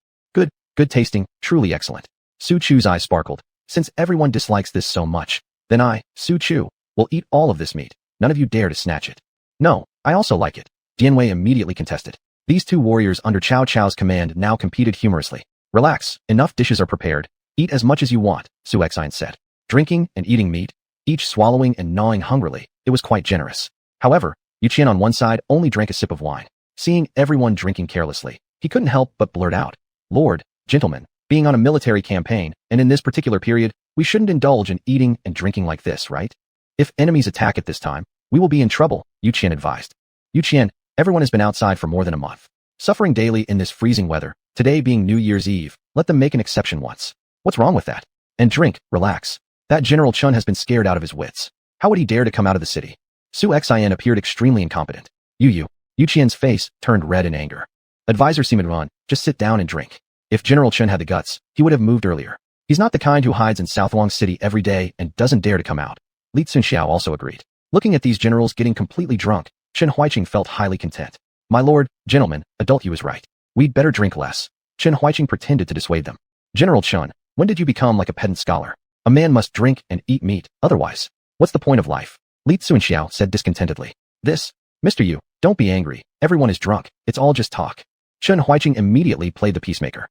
Good tasting, truly excellent. Su Chu's eyes sparkled. Since everyone dislikes this so much, then I, Su Chu, will eat all of this meat. None of you dare to snatch it. No, I also like it. Dianwei immediately contested. These two warriors under Cao Cao's command now competed humorously. Relax, enough dishes are prepared. Eat as much as you want, Su Xian said. Drinking and eating meat, each swallowing and gnawing hungrily, it was quite generous. However, Yu Qian on one side only drank a sip of wine. Seeing everyone drinking carelessly, he couldn't help but blurt out, Lord, gentlemen, being on a military campaign, and in this particular period, we shouldn't indulge in eating and drinking like this, right? If enemies attack at this time, we will be in trouble, Yu Qian advised. Yu Qian, everyone has been outside for more than a month. Suffering daily in this freezing weather, today being New Year's Eve, let them make an exception once. What's wrong with that? And drink, relax. That General Chun has been scared out of his wits. How would he dare to come out of the city? Su Xian appeared extremely incompetent. Yu Qian's face turned red in anger. Advisor Synopsis, just sit down and drink. If General Chun had the guts, he would have moved earlier. He's not the kind who hides in xuanhuan City every day and doesn't dare to come out. Li Tsunxiao also agreed. Looking at these generals getting completely drunk, Chen Huiqing felt highly content. My lord, gentlemen, adult Yu is right. We'd better drink less. Chen Huiqing pretended to dissuade them. General Chun, when did you become like a pedant scholar? A man must drink and eat meat, otherwise, what's the point of life? Li Tsunxiao said discontentedly. Mr. Yu, don't be angry. Everyone is drunk. It's all just talk. Chen Huiqing immediately played the peacemaker.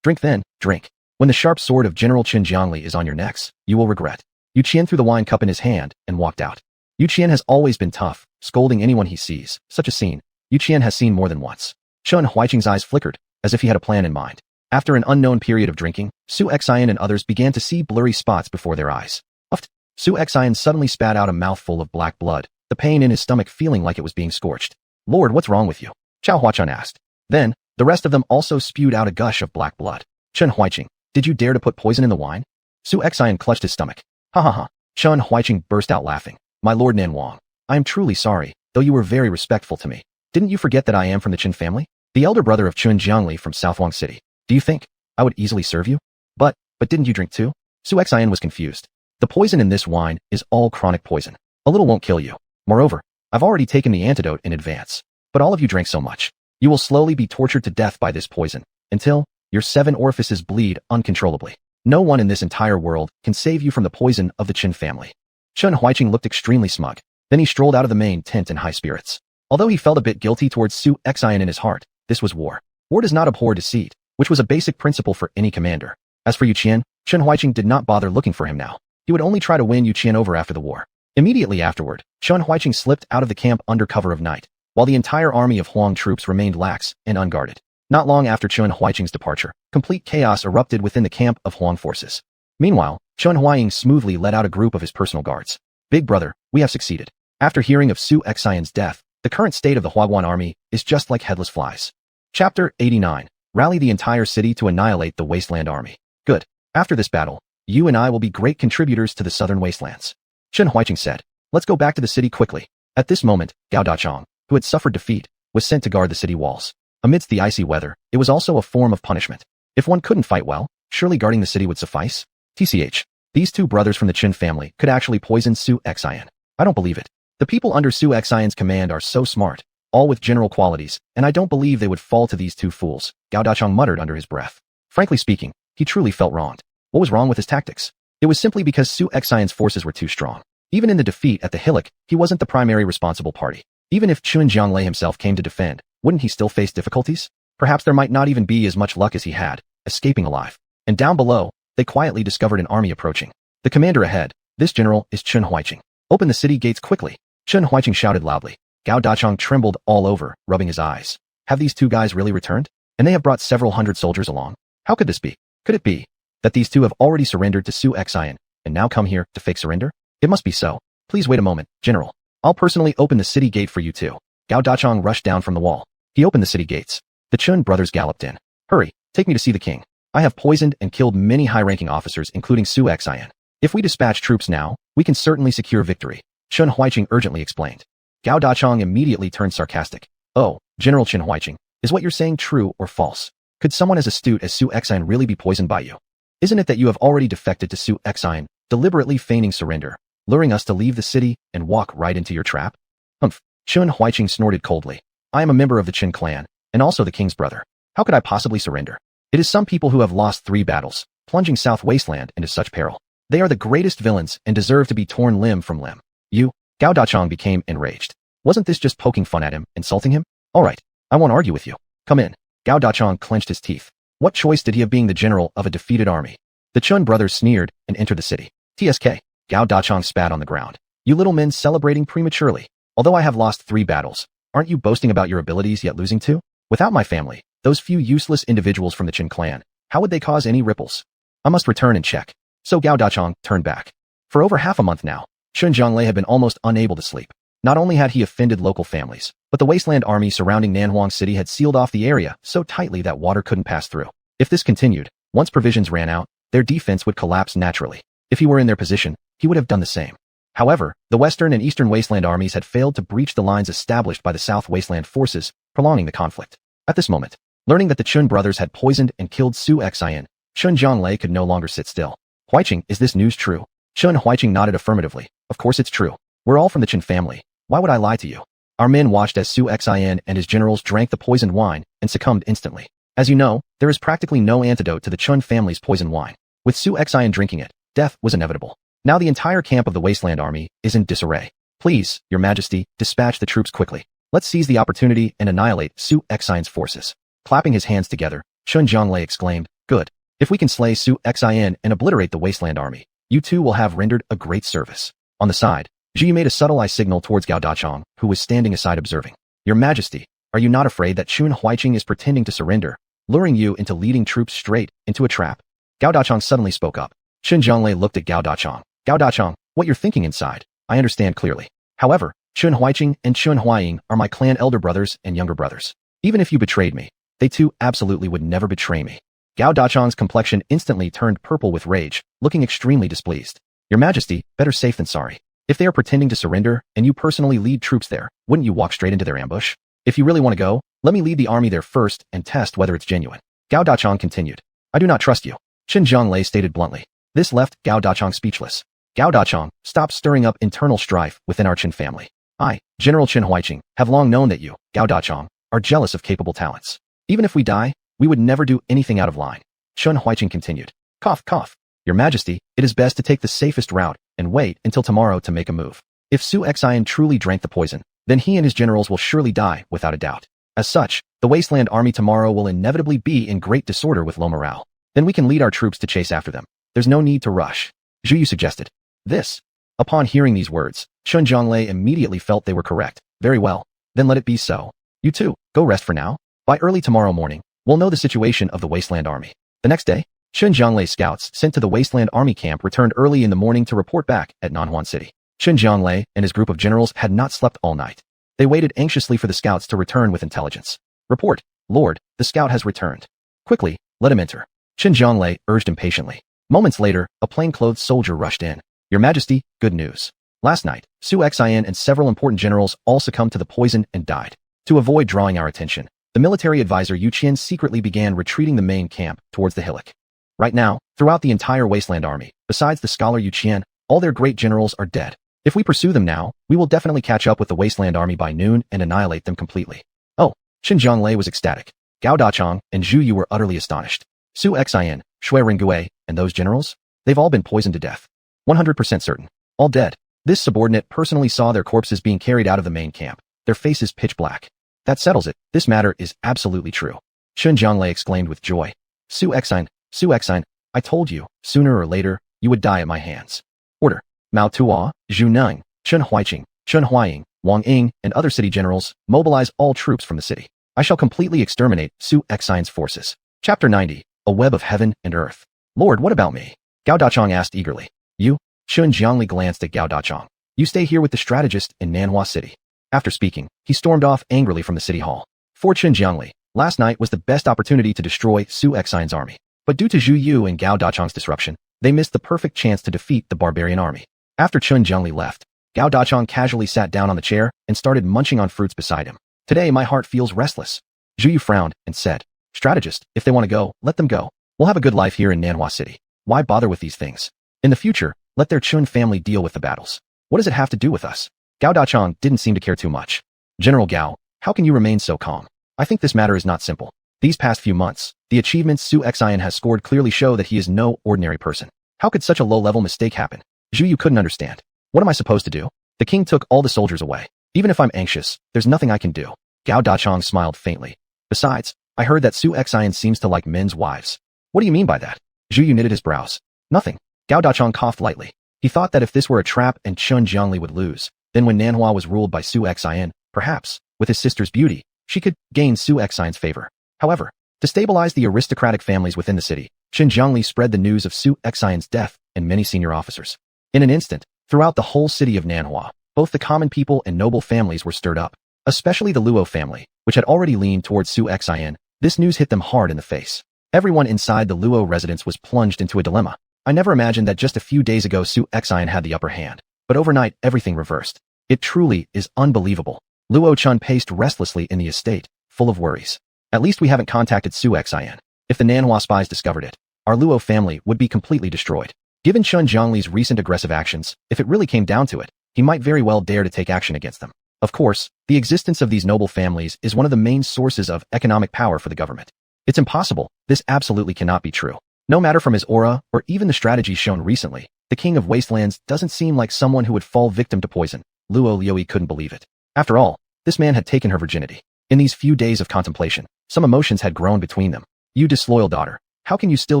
Drink then, drink. When the sharp sword of General Qin Jiangli is on your necks, you will regret. Yu Qian threw the wine cup in his hand and walked out. Yu Qian has always been tough, scolding anyone he sees. Such a scene, Yu Qian has seen more than once. Chen Huiqing's eyes flickered, as if he had a plan in mind. After an unknown period of drinking, Su Xian and others began to see blurry spots before their eyes. Uffed. Su Xian suddenly spat out a mouthful of black blood, the pain in his stomach feeling like it was being scorched. Lord, what's wrong with you? Chao Huachan asked. Then, the rest of them also spewed out a gush of black blood. Chen Huiqing, did you dare to put poison in the wine? Su Xian clutched his stomach. Ha ha ha. Chen Huiqing burst out laughing. My lord Nan Wang, I am truly sorry, though you were very respectful to me. Didn't you forget that I am from the Qin family? The elder brother of Qin Jiangli from xuanhuan City. Do you think I would easily serve you? But didn't you drink too? Su Xian was confused. The poison in this wine is all chronic poison. A little won't kill you. Moreover, I've already taken the antidote in advance. But all of you drank so much. You will slowly be tortured to death by this poison, until your 7 orifices bleed uncontrollably. No one in this entire world can save you from the poison of the Qin family. Chen Huiqing looked extremely smug. Then he strolled out of the main tent in high spirits. Although he felt a bit guilty towards Su Xian in his heart, this was war. War does not abhor deceit, which was a basic principle for any commander. As for Yu Qian, Chen Huiqing did not bother looking for him now. He would only try to win Yu Qian over after the war. Immediately afterward, Chen Huiqing slipped out of the camp under cover of night, while the entire army of Huang troops remained lax and unguarded. Not long after Chen Huiqing's departure, complete chaos erupted within the camp of Huang forces. Meanwhile, Chen Huiqing smoothly led out a group of his personal guards. Big brother, we have succeeded. After hearing of Su Xian's death, the current state of the Huaguan army is just like headless flies. Chapter 89. Rally the entire city to annihilate the Wasteland army. Good. After this battle, you and I will be great contributors to the southern wastelands. Chen Huiqing said. Let's go back to the city quickly. At this moment, Gao Dachong, who had suffered defeat, was sent to guard the city walls. Amidst the icy weather, it was also a form of punishment. If one couldn't fight well, surely guarding the city would suffice? TCH. These two brothers from the Qin family could actually poison Su Xian. I don't believe it. The people under Su Xian's command are so smart, all with general qualities, and I don't believe they would fall to these two fools, Gao Dachang muttered under his breath. Frankly speaking, he truly felt wronged. What was wrong with his tactics? It was simply because Su Xian's forces were too strong. Even in the defeat at the hillock, he wasn't the primary responsible party. Even if Chun Jianglei himself came to defend, wouldn't he still face difficulties? Perhaps there might not even be as much luck as he had, escaping alive. And down below, they quietly discovered an army approaching. The commander ahead, this general is Chun Huaiqing. Open the city gates quickly. Chun Huaiqing shouted loudly. Gao Dachang trembled all over, rubbing his eyes. Have these two guys really returned? And they have brought several hundred soldiers along? How could this be? Could it be that these two have already surrendered to Su Xian and now come here to fake surrender? It must be so. Please wait a moment, General. I'll personally open the city gate for you two. Gao Dachang rushed down from the wall. He opened the city gates. The Chun brothers galloped in. Hurry, take me to see the king. I have poisoned and killed many high-ranking officers, including Su Xian. If we dispatch troops now, we can certainly secure victory, Chun Huaiqing urgently explained. Gao Dachang immediately turned sarcastic. Oh, General Chun Huaiqing, is what you're saying true or false? Could someone as astute as Su Xian really be poisoned by you? Isn't it that you have already defected to Su Xian, deliberately feigning surrender, luring us to leave the city and walk right into your trap? Humph, Chun Huaiqing snorted coldly. I am a member of the Qin clan, and also the king's brother. How could I possibly surrender? It is some people who have lost 3 battles, plunging South Wasteland into such peril. They are the greatest villains and deserve to be torn limb from limb. You, Gao Dachang became enraged. Wasn't this just poking fun at him, insulting him? All right, I won't argue with you. Come in. Gao Dachang clenched his teeth. What choice did he have being the general of a defeated army? The Chun brothers sneered and entered the city. TSK. Gao Dachang spat on the ground. You little men celebrating prematurely. Although I have lost 3 battles, aren't you boasting about your abilities yet losing 2? Without my family, those few useless individuals from the Qin clan, how would they cause any ripples? I must return and check. So Gao Dachang turned back. For over half a month now, Chun Jianglei had been almost unable to sleep. Not only had he offended local families, but the Wasteland army surrounding Nanhuang City had sealed off the area so tightly that water couldn't pass through. If this continued, once provisions ran out, their defense would collapse naturally. If he were in their position, he would have done the same. However, the Western and Eastern Wasteland armies had failed to breach the lines established by the South Wasteland forces, prolonging the conflict. At this moment, learning that the Chun brothers had poisoned and killed Su Xian, Chun Jianglei could no longer sit still. Huaiqing, is this news true? Chun Huaiqing nodded affirmatively. Of course it's true. We're all from the Qin family. Why would I lie to you? Our men watched as Su Xian and his generals drank the poisoned wine and succumbed instantly. As you know, there is practically no antidote to the Chun family's poisoned wine. With Su Xian drinking it, death was inevitable. Now the entire camp of the Wasteland army is in disarray. Please, Your Majesty, dispatch the troops quickly. Let's seize the opportunity and annihilate Su Xian's forces. Clapping his hands together, Chun Jianglei exclaimed, Good. If we can slay Su Xian and obliterate the Wasteland army, you two will have rendered a great service. On the side, Ji made a subtle eye signal towards Gao Dachang, who was standing aside observing. Your Majesty, are you not afraid that Chun Huaiqing is pretending to surrender, luring you into leading troops straight into a trap? Gao Dachang suddenly spoke up. Chun Jianglei looked at Gao Dachang. Gao Dachang, what you're thinking inside, I understand clearly. However, Chun Huaiqing and Chun Huaying are my clan elder brothers and younger brothers. Even if you betrayed me, they too absolutely would never betray me. Gao Dachang's complexion instantly turned purple with rage, looking extremely displeased. Your Majesty, better safe than sorry. If they are pretending to surrender, and you personally lead troops there, wouldn't you walk straight into their ambush? If you really want to go, let me lead the army there first and test whether it's genuine. Gao Dachang continued. I do not trust you. Chun Jianglei stated bluntly. This left Gao Dachang speechless. Gao Dachang, stop stirring up internal strife within our Qin family. I, General Chun Huaiqing, have long known that you, Gao Dachang, are jealous of capable talents. Even if we die, we would never do anything out of line. Chun Huaiqing continued. Cough, cough. Your Majesty, it is best to take the safest route and wait until tomorrow to make a move. If Su Xian truly drank the poison, then he and his generals will surely die without a doubt. As such, the Wasteland army tomorrow will inevitably be in great disorder with low morale. Then we can lead our troops to chase after them. There's no need to rush. Zhu Yu suggested. This. Upon hearing these words, Chun Jianglei immediately felt they were correct. Very well. Then let it be so. You two, go rest for now. By early tomorrow morning, we'll know the situation of the Wasteland army. The next day, Chun Jianglei's scouts sent to the Wasteland army camp returned early in the morning to report back at Nanhuan City. Chun Jianglei and his group of generals had not slept all night. They waited anxiously for the scouts to return with intelligence. Report, Lord, the scout has returned. Quickly, let him enter. Chun Jianglei urged impatiently. Moments later, a plainclothed soldier rushed in. Your Majesty, good news. Last night, Su Xian and several important generals all succumbed to the poison and died. To avoid drawing our attention, the military advisor Yu Qian secretly began retreating the main camp towards the hillock. Right now, throughout the entire Wasteland army, besides the scholar Yu Qian, all their great generals are dead. If we pursue them now, we will definitely catch up with the Wasteland army by noon and annihilate them completely. Oh, Qin Jianglei was ecstatic. Gao Dachang and Zhu Yu were utterly astonished. Su Xian, Shui Ringgui, and those generals? They've all been poisoned to death. 100% certain. All dead. This subordinate personally saw their corpses being carried out of the main camp, their faces pitch black. That settles it. This matter is absolutely true. Qin Jianglei exclaimed with joy. Su Xian, I told you, sooner or later, you would die at my hands. Order. Mao Tuo, Zhu Neng, Chen Huaiqing, Chen Huaying, Wang Ying, and other city generals, mobilize all troops from the city. I shall completely exterminate Su Xian's forces. Chapter 90. A web of heaven and earth. Lord, what about me? Gao Dachang asked eagerly. You? Qin Jianglei glanced at Gao Dachang. You stay here with the strategist in Nanhua City. After speaking, he stormed off angrily from the city hall. For Qin Jianglei, last night was the best opportunity to destroy Su Xian's army. But due to Zhu Yu and Gao Dachang's disruption, they missed the perfect chance to defeat the barbarian army. After Qin Jianglei left, Gao Dachang casually sat down on the chair and started munching on fruits beside him. Today my heart feels restless. Zhu Yu frowned and said, Strategist, if they want to go, let them go. We'll have a good life here in Nanhua City. Why bother with these things? In the future, let their Qin family deal with the battles. What does it have to do with us? Gao Dachang didn't seem to care too much. General Gao, how can you remain so calm? I think this matter is not simple. These past few months, the achievements Su Xian has scored clearly show that he is no ordinary person. How could such a low-level mistake happen? Zhu Yu couldn't understand. What am I supposed to do? The king took all the soldiers away. Even if I'm anxious, there's nothing I can do. Gao Dachang smiled faintly. Besides, I heard that Su Xian seems to like men's wives. What do you mean by that? Zhu Yu knitted his brows. Nothing. Gao Dachang coughed lightly. He thought that if this were a trap and Qin Jianglei would lose, then when Nanhua was ruled by Su Xian, perhaps, with his sister's beauty, she could gain Su Xian's favor. However, to stabilize the aristocratic families within the city, Qin Jianglei spread the news of Su Xian's death and many senior officers. In an instant, throughout the whole city of Nanhua, both the common people and noble families were stirred up, especially the Luo family, which had already leaned towards Su Xian. This news hit them hard in the face. Everyone inside the Luo residence was plunged into a dilemma. I never imagined that just a few days ago Su Xian had the upper hand, but overnight everything reversed. It truly is unbelievable. Luo Chun paced restlessly in the estate, full of worries. At least we haven't contacted Su Xian. If the Nanhua spies discovered it, our Luo family would be completely destroyed. Given Qin Jianglei's recent aggressive actions, if it really came down to it, he might very well dare to take action against them. Of course, the existence of these noble families is one of the main sources of economic power for the government. It's impossible. This absolutely cannot be true. No matter from his aura or even the strategies shown recently, the king of Wastelands doesn't seem like someone who would fall victim to poison. Luo Liuyi couldn't believe it. After all, this man had taken her virginity. In these few days of contemplation, some emotions had grown between them. You disloyal daughter, how can you still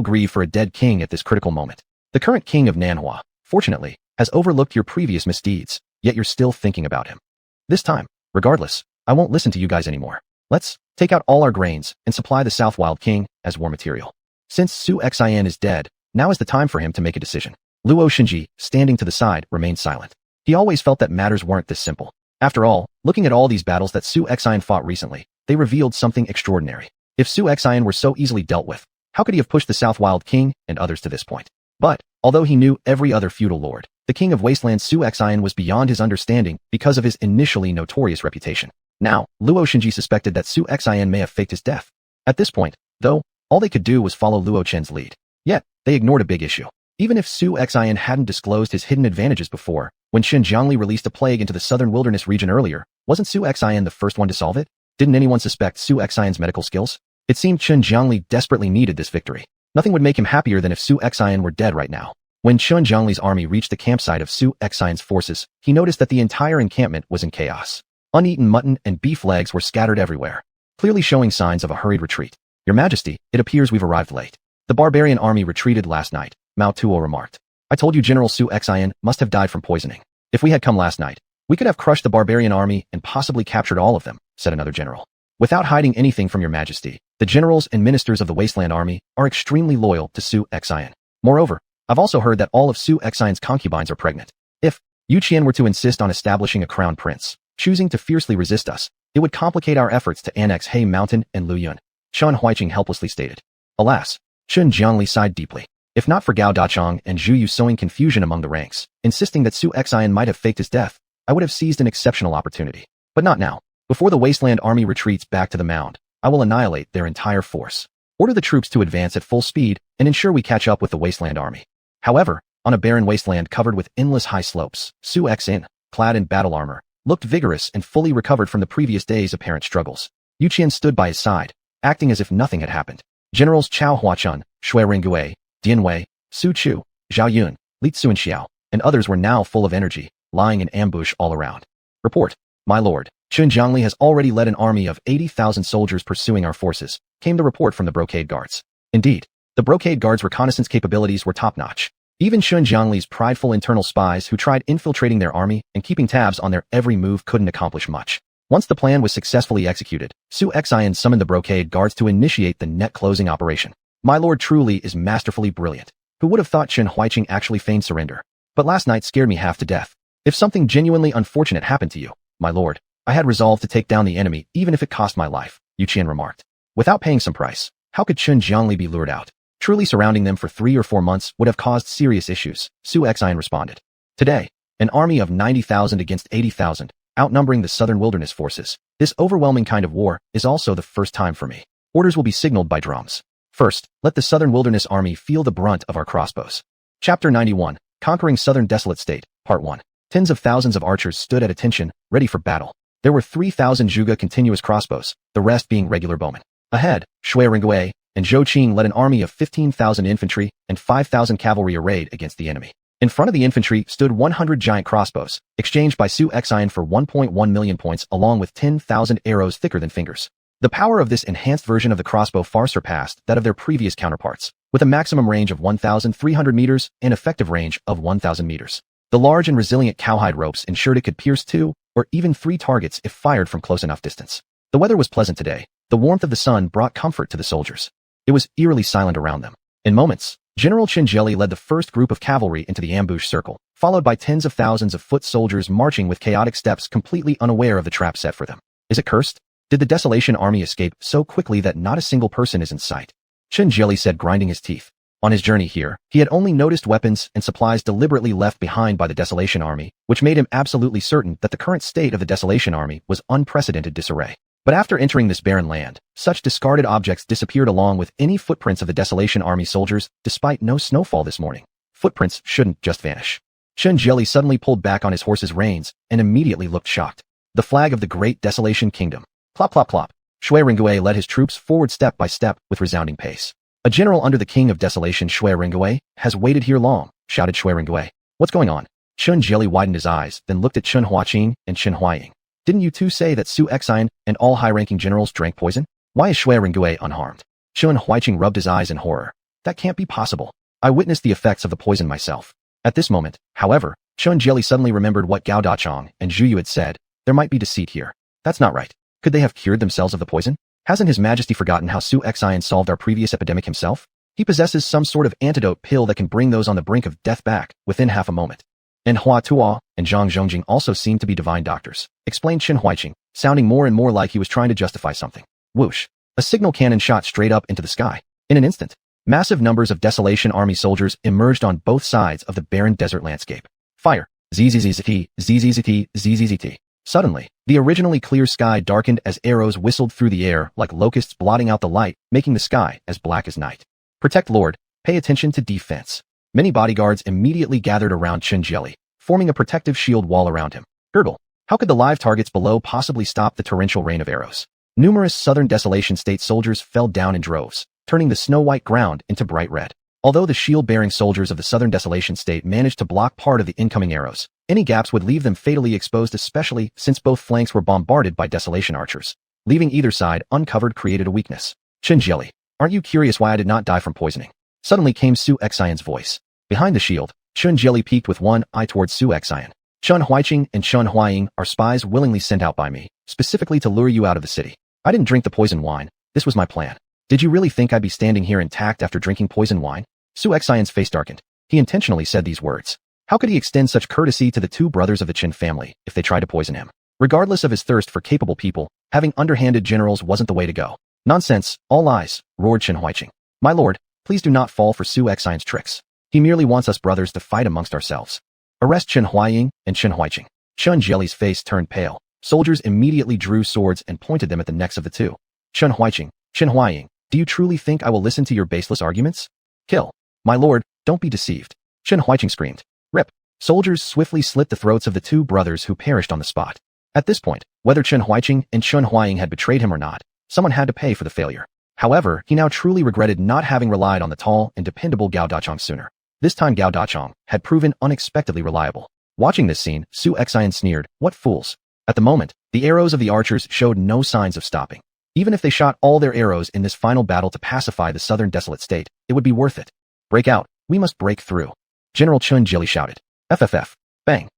grieve for a dead king at this critical moment? The current king of Nanhua, fortunately, has overlooked your previous misdeeds, yet you're still thinking about him. This time, regardless, I won't listen to you guys anymore. Let's take out all our grains and supply the South Wild King as war material. Since Su Xian is dead, now is the time for him to make a decision. Luo Xinji, standing to the side, remained silent. He always felt that matters weren't this simple. After all, looking at all these battles that Su Xian fought recently, they revealed something extraordinary. If Su Xian were so easily dealt with, how could he have pushed the South Wild King and others to this point? But, although he knew every other feudal lord, the king of Wasteland Su Xian was beyond his understanding because of his initially notorious reputation. Now, Luo Xinji suspected that Su Xian may have faked his death. At this point, though, all they could do was follow Luo Chen's lead. Yet, they ignored a big issue. Even if Su Xian hadn't disclosed his hidden advantages before, when Qin Jianglei released a plague into the southern wilderness region earlier, wasn't Su Xian the first one to solve it? Didn't anyone suspect Su Xian's medical skills? It seemed Qin Jianglei desperately needed this victory. Nothing would make him happier than if Su Xian were dead right now. When Qin Jianglei's army reached the campsite of Su Xian's forces, he noticed that the entire encampment was in chaos. Uneaten mutton and beef legs were scattered everywhere, clearly showing signs of a hurried retreat. Your Majesty, it appears we've arrived late. The barbarian army retreated last night, Mao Tuo remarked. I told you General Su Xian must have died from poisoning. If we had come last night, we could have crushed the barbarian army and possibly captured all of them, said another general. Without hiding anything from your Majesty, the generals and ministers of the Wasteland army are extremely loyal to Su Xian. Moreover, I've also heard that all of Su Xian's concubines are pregnant. If Yu Qian were to insist on establishing a crown prince, choosing to fiercely resist us, it would complicate our efforts to annex He Mountain and Luyun, xuanhuan helplessly stated. Alas, Qin Jianglei sighed deeply. If not for Gao Dachang and Zhu Yu sowing confusion among the ranks, insisting that Su Xian might have faked his death, I would have seized an exceptional opportunity. But not now. Before the Wasteland army retreats back to the mound, I will annihilate their entire force. Order the troops to advance at full speed and ensure we catch up with the Wasteland army. However, On a barren wasteland covered with endless high slopes, Su Xin, clad in battle armor, looked vigorous and fully recovered from the previous day's apparent struggles. Yu Qian stood by his side, acting as if nothing had happened. Generals xuanhuan, Shui Ringgui, Dian Wei, Su Chu, Zhao Yun, Li Tsuanxiao, and others were now full of energy, lying in ambush all around. Report, my lord. Chun Jiangli has already led an army of 80,000 soldiers pursuing our forces, came the report from the Brocade Guards. Indeed, the Brocade Guards' reconnaissance capabilities were top-notch. Even Chun Jiangli's prideful internal spies who tried infiltrating their army and keeping tabs on their every move couldn't accomplish much. Once the plan was successfully executed, Su Xian summoned the Brocade Guards to initiate the net-closing operation. My lord truly is masterfully brilliant. Who would have thought Chen Huaiqing actually feigned surrender? But last night scared me half to death. If something genuinely unfortunate happened to you, my lord, I had resolved to take down the enemy even if it cost my life, Yu Qian remarked. Without paying some price, how could Chun Jiangli be lured out? Truly surrounding them for 3 or 4 months would have caused serious issues, Su Xian responded. Today, an army of 90,000 against 80,000, outnumbering the southern wilderness forces. This overwhelming kind of war is also the first time for me. Orders will be signaled by drums. First, let the southern wilderness army feel the brunt of our crossbows. Chapter 91, Conquering Southern Desolate State, Part 1. Tens of thousands of archers stood at attention, ready for battle. There were 3,000 Zhuge continuous crossbows, the rest being regular bowmen. Ahead, Shui Ringgui and Zhou Qing led an army of 15,000 infantry and 5,000 cavalry arrayed against the enemy. In front of the infantry stood 100 giant crossbows, exchanged by Su Xian for 1.1 million points along with 10,000 arrows thicker than fingers. The power of this enhanced version of the crossbow far surpassed that of their previous counterparts, with a maximum range of 1,300 meters and effective range of 1,000 meters. The large and resilient cowhide ropes ensured it could pierce 2 or even 3 targets if fired from close enough distance. The weather was pleasant today. The warmth of the sun brought comfort to the soldiers. It was eerily silent around them. In moments, General Qinjeli led the first group of cavalry into the ambush circle, followed by tens of thousands of foot soldiers marching with chaotic steps completely unaware of the trap set for them. Is it cursed? Did the Desolation Army escape so quickly that not a single person is in sight? Qinjeli said, grinding his teeth. On his journey here, he had only noticed weapons and supplies deliberately left behind by the Desolation Army, which made him absolutely certain that the current state of the Desolation Army was unprecedented disarray. But after entering this barren land, such discarded objects disappeared along with any footprints of the Desolation Army soldiers, despite no snowfall this morning. Footprints shouldn't just vanish. Qinjeli suddenly pulled back on his horse's reins and immediately looked shocked. The flag of the Great Desolation Kingdom. Plop plop plop. Shui Ringgui led his troops forward step by step with resounding pace. A general under the King of Desolation, Shui Ringgui, has waited here long, shouted Shui Ringgui. What's going on? Qinjeli widened his eyes, then looked at Chun Huaqing and Chen Huaying. Didn't you two say that Su Xian and all high-ranking generals drank poison? Why is Shui Ringgui unharmed? Chun Huaqing rubbed his eyes in horror. That can't be possible. I witnessed the effects of the poison myself. At this moment, however, Qinjeli suddenly remembered what Gao Dachong and Zhu Yu had said. There might be deceit here. That's not right. Could they have cured themselves of the poison? Hasn't His Majesty forgotten how Su Xian solved our previous epidemic himself? He possesses some sort of antidote pill that can bring those on the brink of death back within half a moment. And Hua Tuo and Zhang Zhongjing also seem to be divine doctors, explained Chen Huaiqing, sounding more and more like he was trying to justify something. Whoosh! A signal cannon shot straight up into the sky. In an instant, massive numbers of Desolation Army soldiers emerged on both sides of the barren desert landscape. Fire! ZZZT, ZZZT, ZZZT. Suddenly, the originally clear sky darkened as arrows whistled through the air like locusts blotting out the light, making the sky as black as night. Protect Lord, pay attention to defense. Many bodyguards immediately gathered around Qinjeli, forming a protective shield wall around him. Gurgle, how could the live targets below possibly stop the torrential rain of arrows? Numerous southern Desolation State soldiers fell down in droves, turning the snow-white ground into bright red. Although the shield-bearing soldiers of the southern Desolation State managed to block part of the incoming arrows, any gaps would leave them fatally exposed, especially since both flanks were bombarded by Desolation archers. Leaving either side uncovered created a weakness. Qinjeli, aren't you curious why I did not die from poisoning? Suddenly came Su Xian's voice. Behind the shield, Qinjeli peeked with one eye towards Su Xian. Chun Huaiqing and Chun Huaying are spies willingly sent out by me, specifically to lure you out of the city. I didn't drink the poison wine. This was my plan. Did you really think I'd be standing here intact after drinking poison wine? Su Xian's face darkened. He intentionally said these words. How could he extend such courtesy to the two brothers of the Qin family if they tried to poison him? Regardless of his thirst for capable people, having underhanded generals wasn't the way to go. Nonsense, all lies, roared Chen Huaiqing. My lord, please do not fall for Su Xian's tricks. He merely wants us brothers to fight amongst ourselves. Arrest Chen Huaying and Chen Huaiqing. Qinjeli's face turned pale. Soldiers immediately drew swords and pointed them at the necks of the two. Chen Huaiqing, Chen Huaying, do you truly think I will listen to your baseless arguments? Kill. My lord, don't be deceived. Chen Huiqing screamed. Rip! Soldiers swiftly slit the throats of the two brothers who perished on the spot. At this point, whether Chen Huiqing and xuanhuan had betrayed him or not, someone had to pay for the failure. However, he now truly regretted not having relied on the tall and dependable Gao Dachong sooner. This time Gao Dachong had proven unexpectedly reliable. Watching this scene, Su Xian sneered, "What fools." At the moment, the arrows of the archers showed no signs of stopping. Even if they shot all their arrows in this final battle to pacify the southern desolate state, it would be worth it. Break out. We must break through. General Chun Jili shouted. FFF. Bang.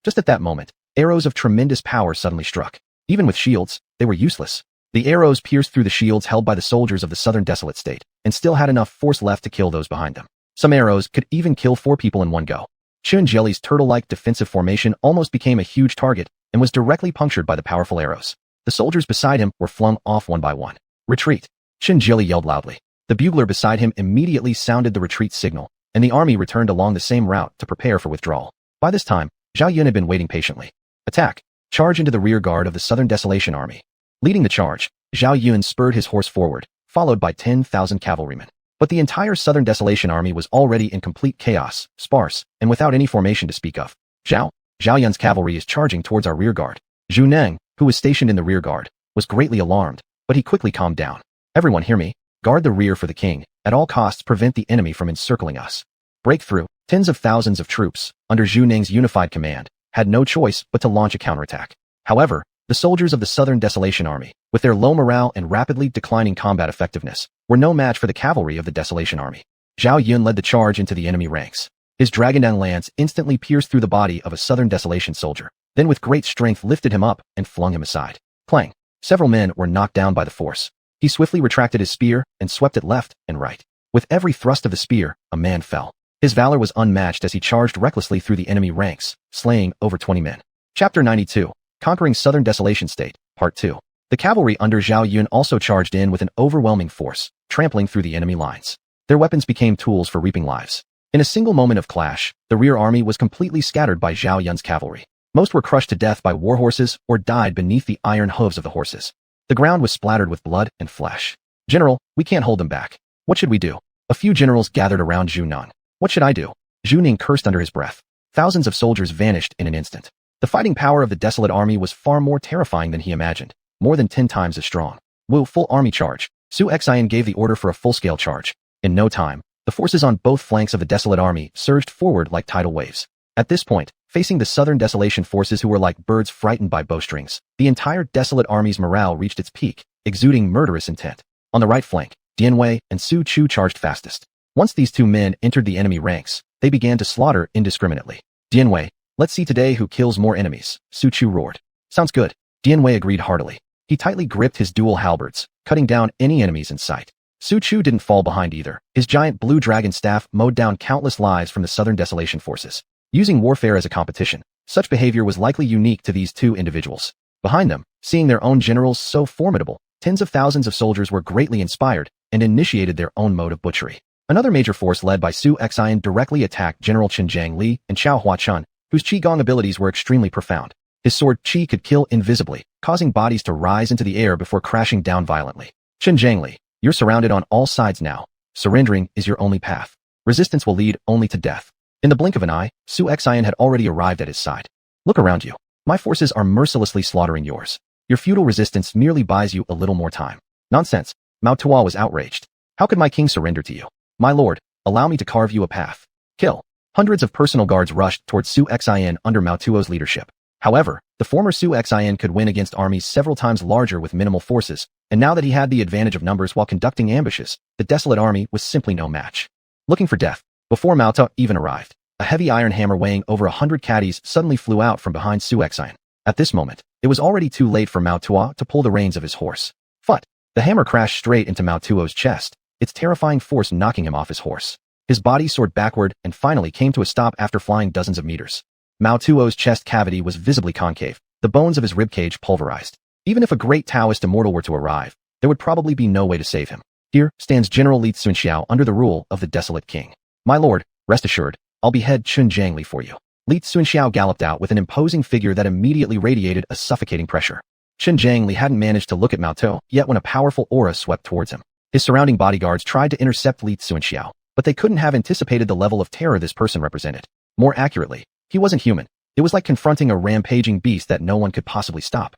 Just at that moment, arrows of tremendous power suddenly struck. Even with shields, they were useless. The arrows pierced through the shields held by the soldiers of the southern desolate state, and still had enough force left to kill those behind them. Some arrows could even kill 4 people in one go. Chun Jili's turtle-like defensive formation almost became a huge target and was directly punctured by the powerful arrows. The soldiers beside him were flung off one by one. Retreat! Chun Jili yelled loudly. The bugler beside him immediately sounded the retreat signal, and the army returned along the same route to prepare for withdrawal. By this time, Zhao Yun had been waiting patiently. Attack! Charge into the rear guard of the Southern Desolation Army. Leading the charge, Zhao Yun spurred his horse forward, followed by 10,000 cavalrymen. But the entire Southern Desolation Army was already in complete chaos, sparse, and without any formation to speak of. Zhao Yun's cavalry is charging towards our rear guard. Zhu Neng, who was stationed in the rear guard, was greatly alarmed, but he quickly calmed down. Everyone hear me? Guard the rear for the king. At all costs prevent the enemy from encircling us. Breakthrough. Tens of thousands of troops, under Zhu Neng's unified command, had no choice but to launch a counterattack. However, the soldiers of the Southern Desolation Army, with their low morale and rapidly declining combat effectiveness, were no match for the cavalry of the Desolation Army. Zhao Yun led the charge into the enemy ranks. His Dragondang lance instantly pierced through the body of a Southern Desolation soldier, then with great strength lifted him up and flung him aside. Clang! Several men were knocked down by the force. He swiftly retracted his spear and swept it left and right. With every thrust of the spear, a man fell. His valor was unmatched as he charged recklessly through the enemy ranks, slaying over 20 men. Chapter 92. Conquering Southern Desolation State, Part 2. The cavalry under Zhao Yun also charged in with an overwhelming force, trampling through the enemy lines. Their weapons became tools for reaping lives. In a single moment of clash, the rear army was completely scattered by Zhao Yun's cavalry. Most were crushed to death by warhorses or died beneath the iron hooves of the horses. The ground was splattered with blood and flesh. General, we can't hold them back. What should we do? A few generals gathered around Zhu Nan. What should I do? Zhu Ning cursed under his breath. Thousands of soldiers vanished in an instant. The fighting power of the desolate army was far more terrifying than he imagined, more than 10 times as strong. Full army charge. Su Xian gave the order for a full-scale charge. In no time, the forces on both flanks of the desolate army surged forward like tidal waves. At this point, facing the Southern Desolation forces who were like birds frightened by bowstrings, the entire desolate army's morale reached its peak, exuding murderous intent. On the right flank, Dian Wei and Su Chu charged fastest. Once these two men entered the enemy ranks, they began to slaughter indiscriminately. Dian Wei, let's see today who kills more enemies, Su Chu roared. Sounds good. Dian Wei agreed heartily. He tightly gripped his dual halberds, cutting down any enemies in sight. Su Chu didn't fall behind either. His giant blue dragon staff mowed down countless lives from the Southern Desolation forces. Using warfare as a competition, such behavior was likely unique to these two individuals. Behind them, seeing their own generals so formidable, tens of thousands of soldiers were greatly inspired and initiated their own mode of butchery. Another major force led by Su Xian directly attacked General Chen Jiang Li and Chao Huachun, whose qigong abilities were extremely profound. His sword qi could kill invisibly, causing bodies to rise into the air before crashing down violently. Chen Jiang Li, you're surrounded on all sides now. Surrendering is your only path. Resistance will lead only to death. In the blink of an eye, Su Xian had already arrived at his side. Look around you. My forces are mercilessly slaughtering yours. Your futile resistance merely buys you a little more time. Nonsense. Mao Tuo was outraged. How could my king surrender to you? My lord, allow me to carve you a path. Kill. Hundreds of personal guards rushed towards Su Xian under Mao Tuo's leadership. However, the former Su Xian could win against armies several times larger with minimal forces, and now that he had the advantage of numbers while conducting ambushes, the desolate army was simply no match. Looking for death. Before Mao Tuo even arrived, a heavy iron hammer weighing over 100 caddies suddenly flew out from behind Su Xian. At this moment, it was already too late for Mao Tuo to pull the reins of his horse. Phut! The hammer crashed straight into Mao Tuo's chest, its terrifying force knocking him off his horse. His body soared backward and finally came to a stop after flying dozens of meters. Mao Tuo's chest cavity was visibly concave, the bones of his ribcage pulverized. Even if a great Taoist immortal were to arrive, there would probably be no way to save him. Here stands General Li Tsunxiao under the rule of the desolate king. My lord, rest assured, I'll behead Chun Jiang Li for you. Li Tsunxiao galloped out with an imposing figure that immediately radiated a suffocating pressure. Chun Jiang Li hadn't managed to look at Mao Tuo yet when a powerful aura swept towards him. His surrounding bodyguards tried to intercept Li Tsunxiao, but they couldn't have anticipated the level of terror this person represented. More accurately, he wasn't human. It was like confronting a rampaging beast that no one could possibly stop.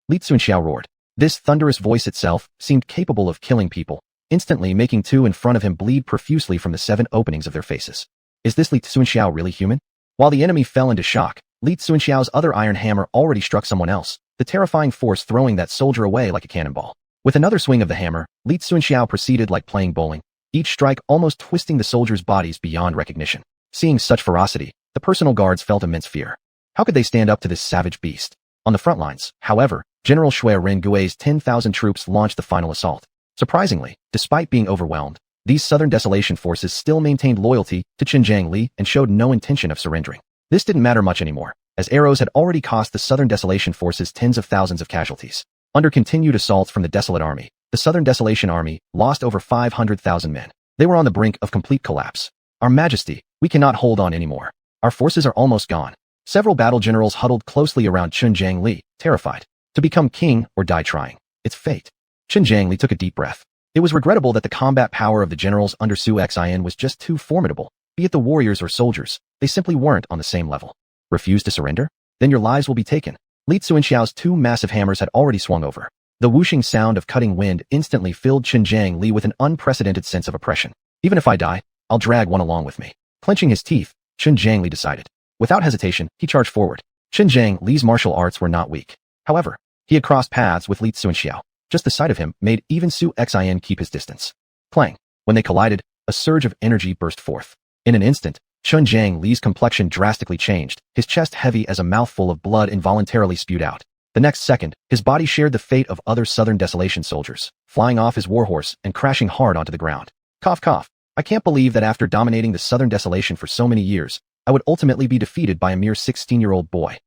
Li Xuanhuan roared. This thunderous voice itself seemed capable of killing people, instantly making two in front of him bleed profusely from the 7 openings of their faces. Is this Li Xuanhuan really human? While the enemy fell into shock, Li Xuanhuan's other iron hammer already struck someone else, the terrifying force throwing that soldier away like a cannonball. With another swing of the hammer, Li Xuanhuan proceeded like playing bowling, each strike almost twisting the soldiers' bodies beyond recognition. Seeing such ferocity, the personal guards felt immense fear. How could they stand up to this savage beast? On the front lines, however, General Shui Rengui's 10,000 troops launched the final assault. Surprisingly, despite being overwhelmed, these Southern Desolation forces still maintained loyalty to Qinjiang Li and showed no intention of surrendering. This didn't matter much anymore, as arrows had already cost the Southern Desolation forces tens of thousands of casualties. Under continued assaults from the Desolate Army, the Southern Desolation Army lost over 500,000 men. They were on the brink of complete collapse. Our Majesty, we cannot hold on anymore. Our forces are almost gone. Several battle generals huddled closely around Qinjiang Li, terrified. To become king or die trying. It's fate. Qinjiang Li took a deep breath. It was regrettable that the combat power of the generals under xuanhuan was just too formidable. Be it the warriors or soldiers, they simply weren't on the same level. Refuse to surrender? Then your lives will be taken. Li Xuanhuan's 2 massive hammers had already swung over. The whooshing sound of cutting wind instantly filled Qinjiang Li with an unprecedented sense of oppression. Even if I die, I'll drag one along with me. Clenching his teeth, Qinjiang Li decided. Without hesitation, he charged forward. Qinjiang Li's martial arts were not weak. However, he had crossed paths with Li Xuanhuan. Just the sight of him made even xuanhuan keep his distance. Clang. When they collided, a surge of energy burst forth. In an instant, Qinjiang Li's complexion drastically changed, his chest heavy as a mouthful of blood involuntarily spewed out. The next second, his body shared the fate of other Southern Desolation soldiers, flying off his warhorse and crashing hard onto the ground. Cough cough. I can't believe that after dominating the Southern Desolation for so many years, I would ultimately be defeated by a mere 16-year-old boy.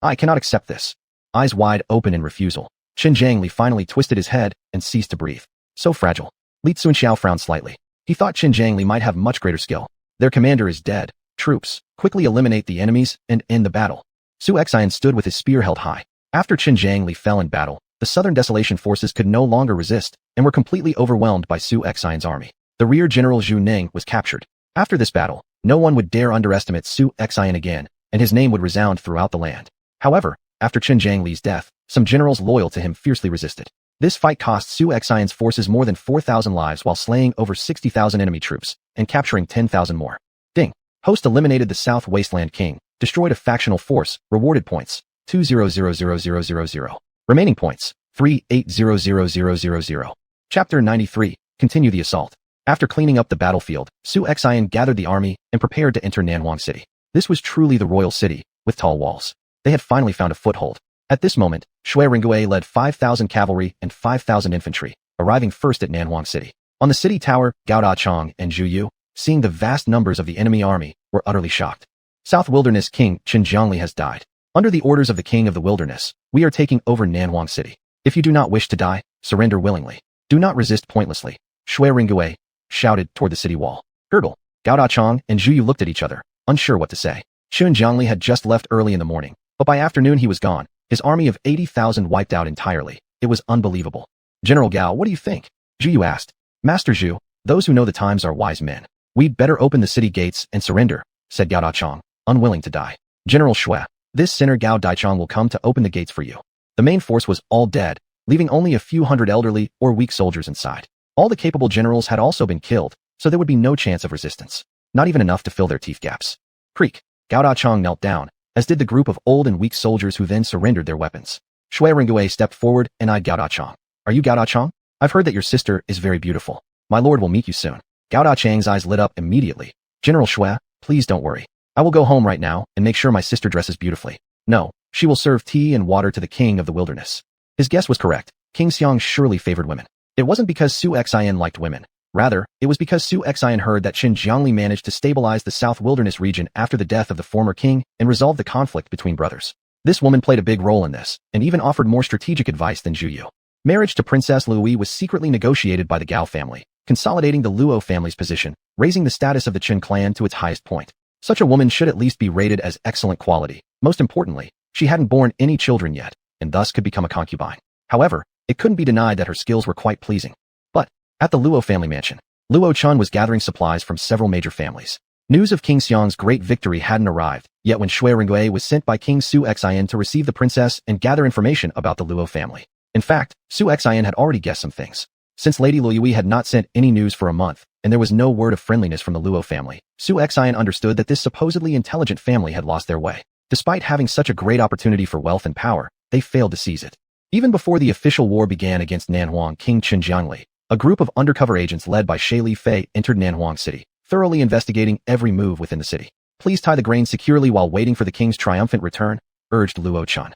I cannot accept this. Eyes wide open in refusal, Qinjiang Li finally twisted his head and ceased to breathe. So fragile. Li Xuanhuan frowned slightly. He thought Qinjiang Li might have much greater skill. Their commander is dead. Troops, quickly eliminate the enemies and end the battle. xuanhuan stood with his spear held high. After Qinjiang Li fell in battle, the Southern Desolation forces could no longer resist and were completely overwhelmed by xuanhuan's army. The rear general Zhu Ning was captured. After this battle, no one would dare underestimate xuanhuan again, and his name would resound throughout the land. However, after Qinjiang Li's death, some generals loyal to him fiercely resisted. This fight cost xuanhuan's forces more than 4,000 lives while slaying over 60,000 enemy troops and capturing 10,000 more. Ding. Host eliminated the South Wasteland King, destroyed a factional force, rewarded points, 2000000. Remaining points, 3800000. Chapter 93, Continue the Assault. After cleaning up the battlefield, xuanhuan gathered the army and prepared to enter Nanhuang City. This was truly the royal city, with tall walls. They had finally found a foothold. At this moment, Shui Renggui led 5,000 cavalry and 5,000 infantry, arriving first at Nanhuang City. On the city tower, Gao Dachong and Zhu Yu, seeing the vast numbers of the enemy army, were utterly shocked. South Wilderness King Qinjiang Li has died. Under the orders of the King of the Wilderness, we are taking over Nanhuang City. If you do not wish to die, surrender willingly. Do not resist pointlessly. Shui Renggui shouted toward the city wall. Gurgle. Gao Dachong and Zhu Yu looked at each other, unsure what to say. Qinjiang Li had just left early in the morning, but by afternoon he was gone. His army of 80,000 wiped out entirely. It was unbelievable. General Gao, what do you think? Zhu Yu asked. Master Zhu, those who know the times are wise men. We'd better open the city gates and surrender, said Gao Dachong, unwilling to die. General Shui, this sinner Gao Daichong will come to open the gates for you. The main force was all dead, leaving only a few hundred elderly or weak soldiers inside. All the capable generals had also been killed, so there would be no chance of resistance. Not even enough to fill their teeth gaps. Creak. Gao Dachong knelt down, as did the group of old and weak soldiers who then surrendered their weapons. Shui Renggui stepped forward and eyed Gao Dachong. Are you Gao Dachong? I've heard that your sister is very beautiful. My lord will meet you soon. Gao Dachang's eyes lit up immediately. General Shui, please don't worry. I will go home right now and make sure my sister dresses beautifully. No, she will serve tea and water to the king of the wilderness. His guess was correct. King Xiang surely favored women. It wasn't because xuanhuan liked women. Rather, it was because xuanhuan heard that Qinjiang Li managed to stabilize the South Wilderness region after the death of the former king and resolve the conflict between brothers. This woman played a big role in this, and even offered more strategic advice than Zhu Yu. Marriage to Princess Lui was secretly negotiated by the Gao family, consolidating the Luo family's position, raising the status of the Qin clan to its highest point. Such a woman should at least be rated as excellent quality. Most importantly, she hadn't borne any children yet, and thus could become a concubine. However, it couldn't be denied that her skills were quite pleasing. But, at the Luo family mansion, Luo Chun was gathering supplies from several major families. News of King Xiang's great victory hadn't arrived, yet when Shui Ringgui was sent by King Su Xian to receive the princess and gather information about the Luo family. In fact, Su Xian had already guessed some things. Since Lady Luoyui had not sent any news for a month, and there was no word of friendliness from the Luo family, Su Xian understood that this supposedly intelligent family had lost their way. Despite having such a great opportunity for wealth and power, they failed to seize it. Even before the official war began against Nanhuang King Chen Jiangli, a group of undercover agents led by Shi Li Fei entered Nanhuang City, thoroughly investigating every move within the city. Please tie the grain securely while waiting for the king's triumphant return, urged Luo Chun.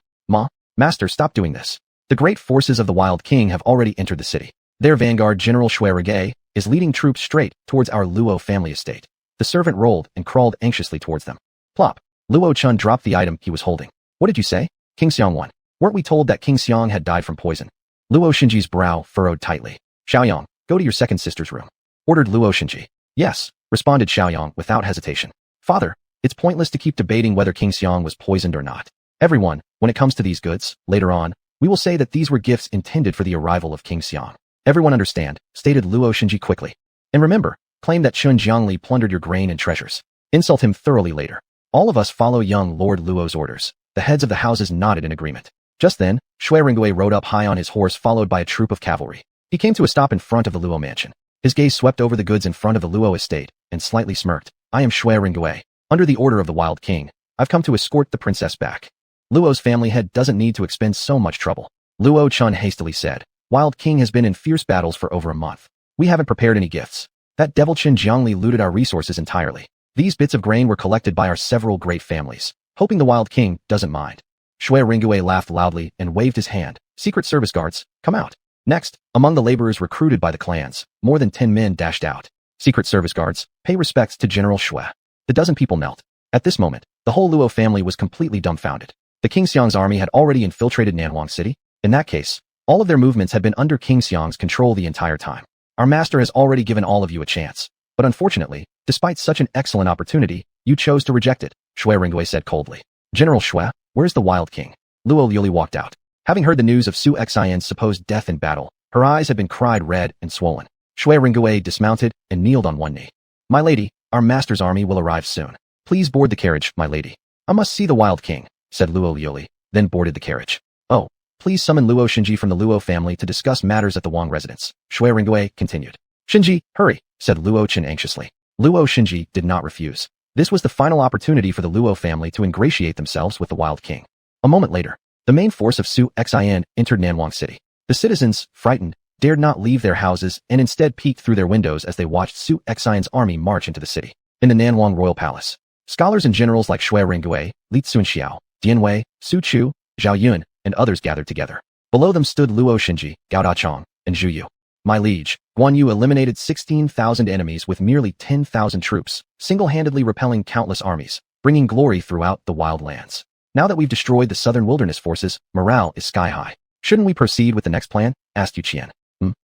Master, stop doing this. The great forces of the Wild King have already entered the city. Their vanguard General Shui Ringgui is leading troops straight towards our Luo family estate. The servant rolled and crawled anxiously towards them. Plop. Luo Chun dropped the item he was holding. What did you say? King xuanhuan. Weren't we told that King Xiang had died from poison? Luo Xinji's brow furrowed tightly. Xiaoyang, go to your second sister's room, ordered Luo Xinji. Yes, responded Xiaoyang without hesitation. Father, it's pointless to keep debating whether King Xiang was poisoned or not. Everyone, when it comes to these goods, later on, we will say that these were gifts intended for the arrival of King Xiang. Everyone understand, stated Luo Xinji quickly. And remember, claim that Chen Jiangli plundered your grain and treasures. Insult him thoroughly later. All of us follow young Lord Luo's orders. The heads of the houses nodded in agreement. Just then, Shui Ringgui rode up high on his horse followed by a troop of cavalry. He came to a stop in front of the Luo mansion. His gaze swept over the goods in front of the Luo estate, and slightly smirked. I am Shui Ringgui. Under the order of the Wild King, I've come to escort the princess back. Luo's family head doesn't need to expend so much trouble. Luo Chun hastily said. Wild King has been in fierce battles for over a month. We haven't prepared any gifts. That devil Chen Jiangli looted our resources entirely. These bits of grain were collected by our several great families, hoping the Wild King doesn't mind. Shui Ringgui laughed loudly and waved his hand. Secret Service guards, come out. Next, among the laborers recruited by the clans, more than 10 men dashed out. Secret Service guards, pay respects to General Shui. The dozen people knelt. At this moment, the whole Luo family was completely dumbfounded. The King Xiang's army had already infiltrated Nanhuang City. In that case, all of their movements had been under King Xiang's control the entire time. Our master has already given all of you a chance. But unfortunately, despite such an excellent opportunity, you chose to reject it, Shui Ringgui said coldly. General Shui, where's the Wild King? Luo Liuli walked out. Having heard the news of Su Xian's supposed death in battle, her eyes had been cried red and swollen. Shui Ringgui dismounted and kneeled on one knee. My lady, our master's army will arrive soon. Please board the carriage, my lady. I must see the Wild King, said Luo Liuli, then boarded the carriage. Oh, please summon Luo Xinji from the Luo family to discuss matters at the Wang residence, Shui Ringgui continued. Xinji, hurry, said Luo Chen anxiously. Luo Xinji did not refuse. This was the final opportunity for the Luo family to ingratiate themselves with the Wild King. A moment later, the main force of Su Xian entered Nanhuang City. The citizens, frightened, dared not leave their houses and instead peeked through their windows as they watched Su Xian's army march into the city. In the Nanhuang Royal Palace, scholars and generals like Shui Ringgui, Li Tsunxiao, Dian Wei, Su Chu, Zhao Yun, and others gathered together. Below them stood Luo Xinji, Gao Dachong, and Zhu Yu. My liege, Guan Yu eliminated 16,000 enemies with merely 10,000 troops, single-handedly repelling countless armies, bringing glory throughout the wild lands. Now that we've destroyed the southern wilderness forces, morale is sky-high. Shouldn't we proceed with the next plan? Asked Yu Qian.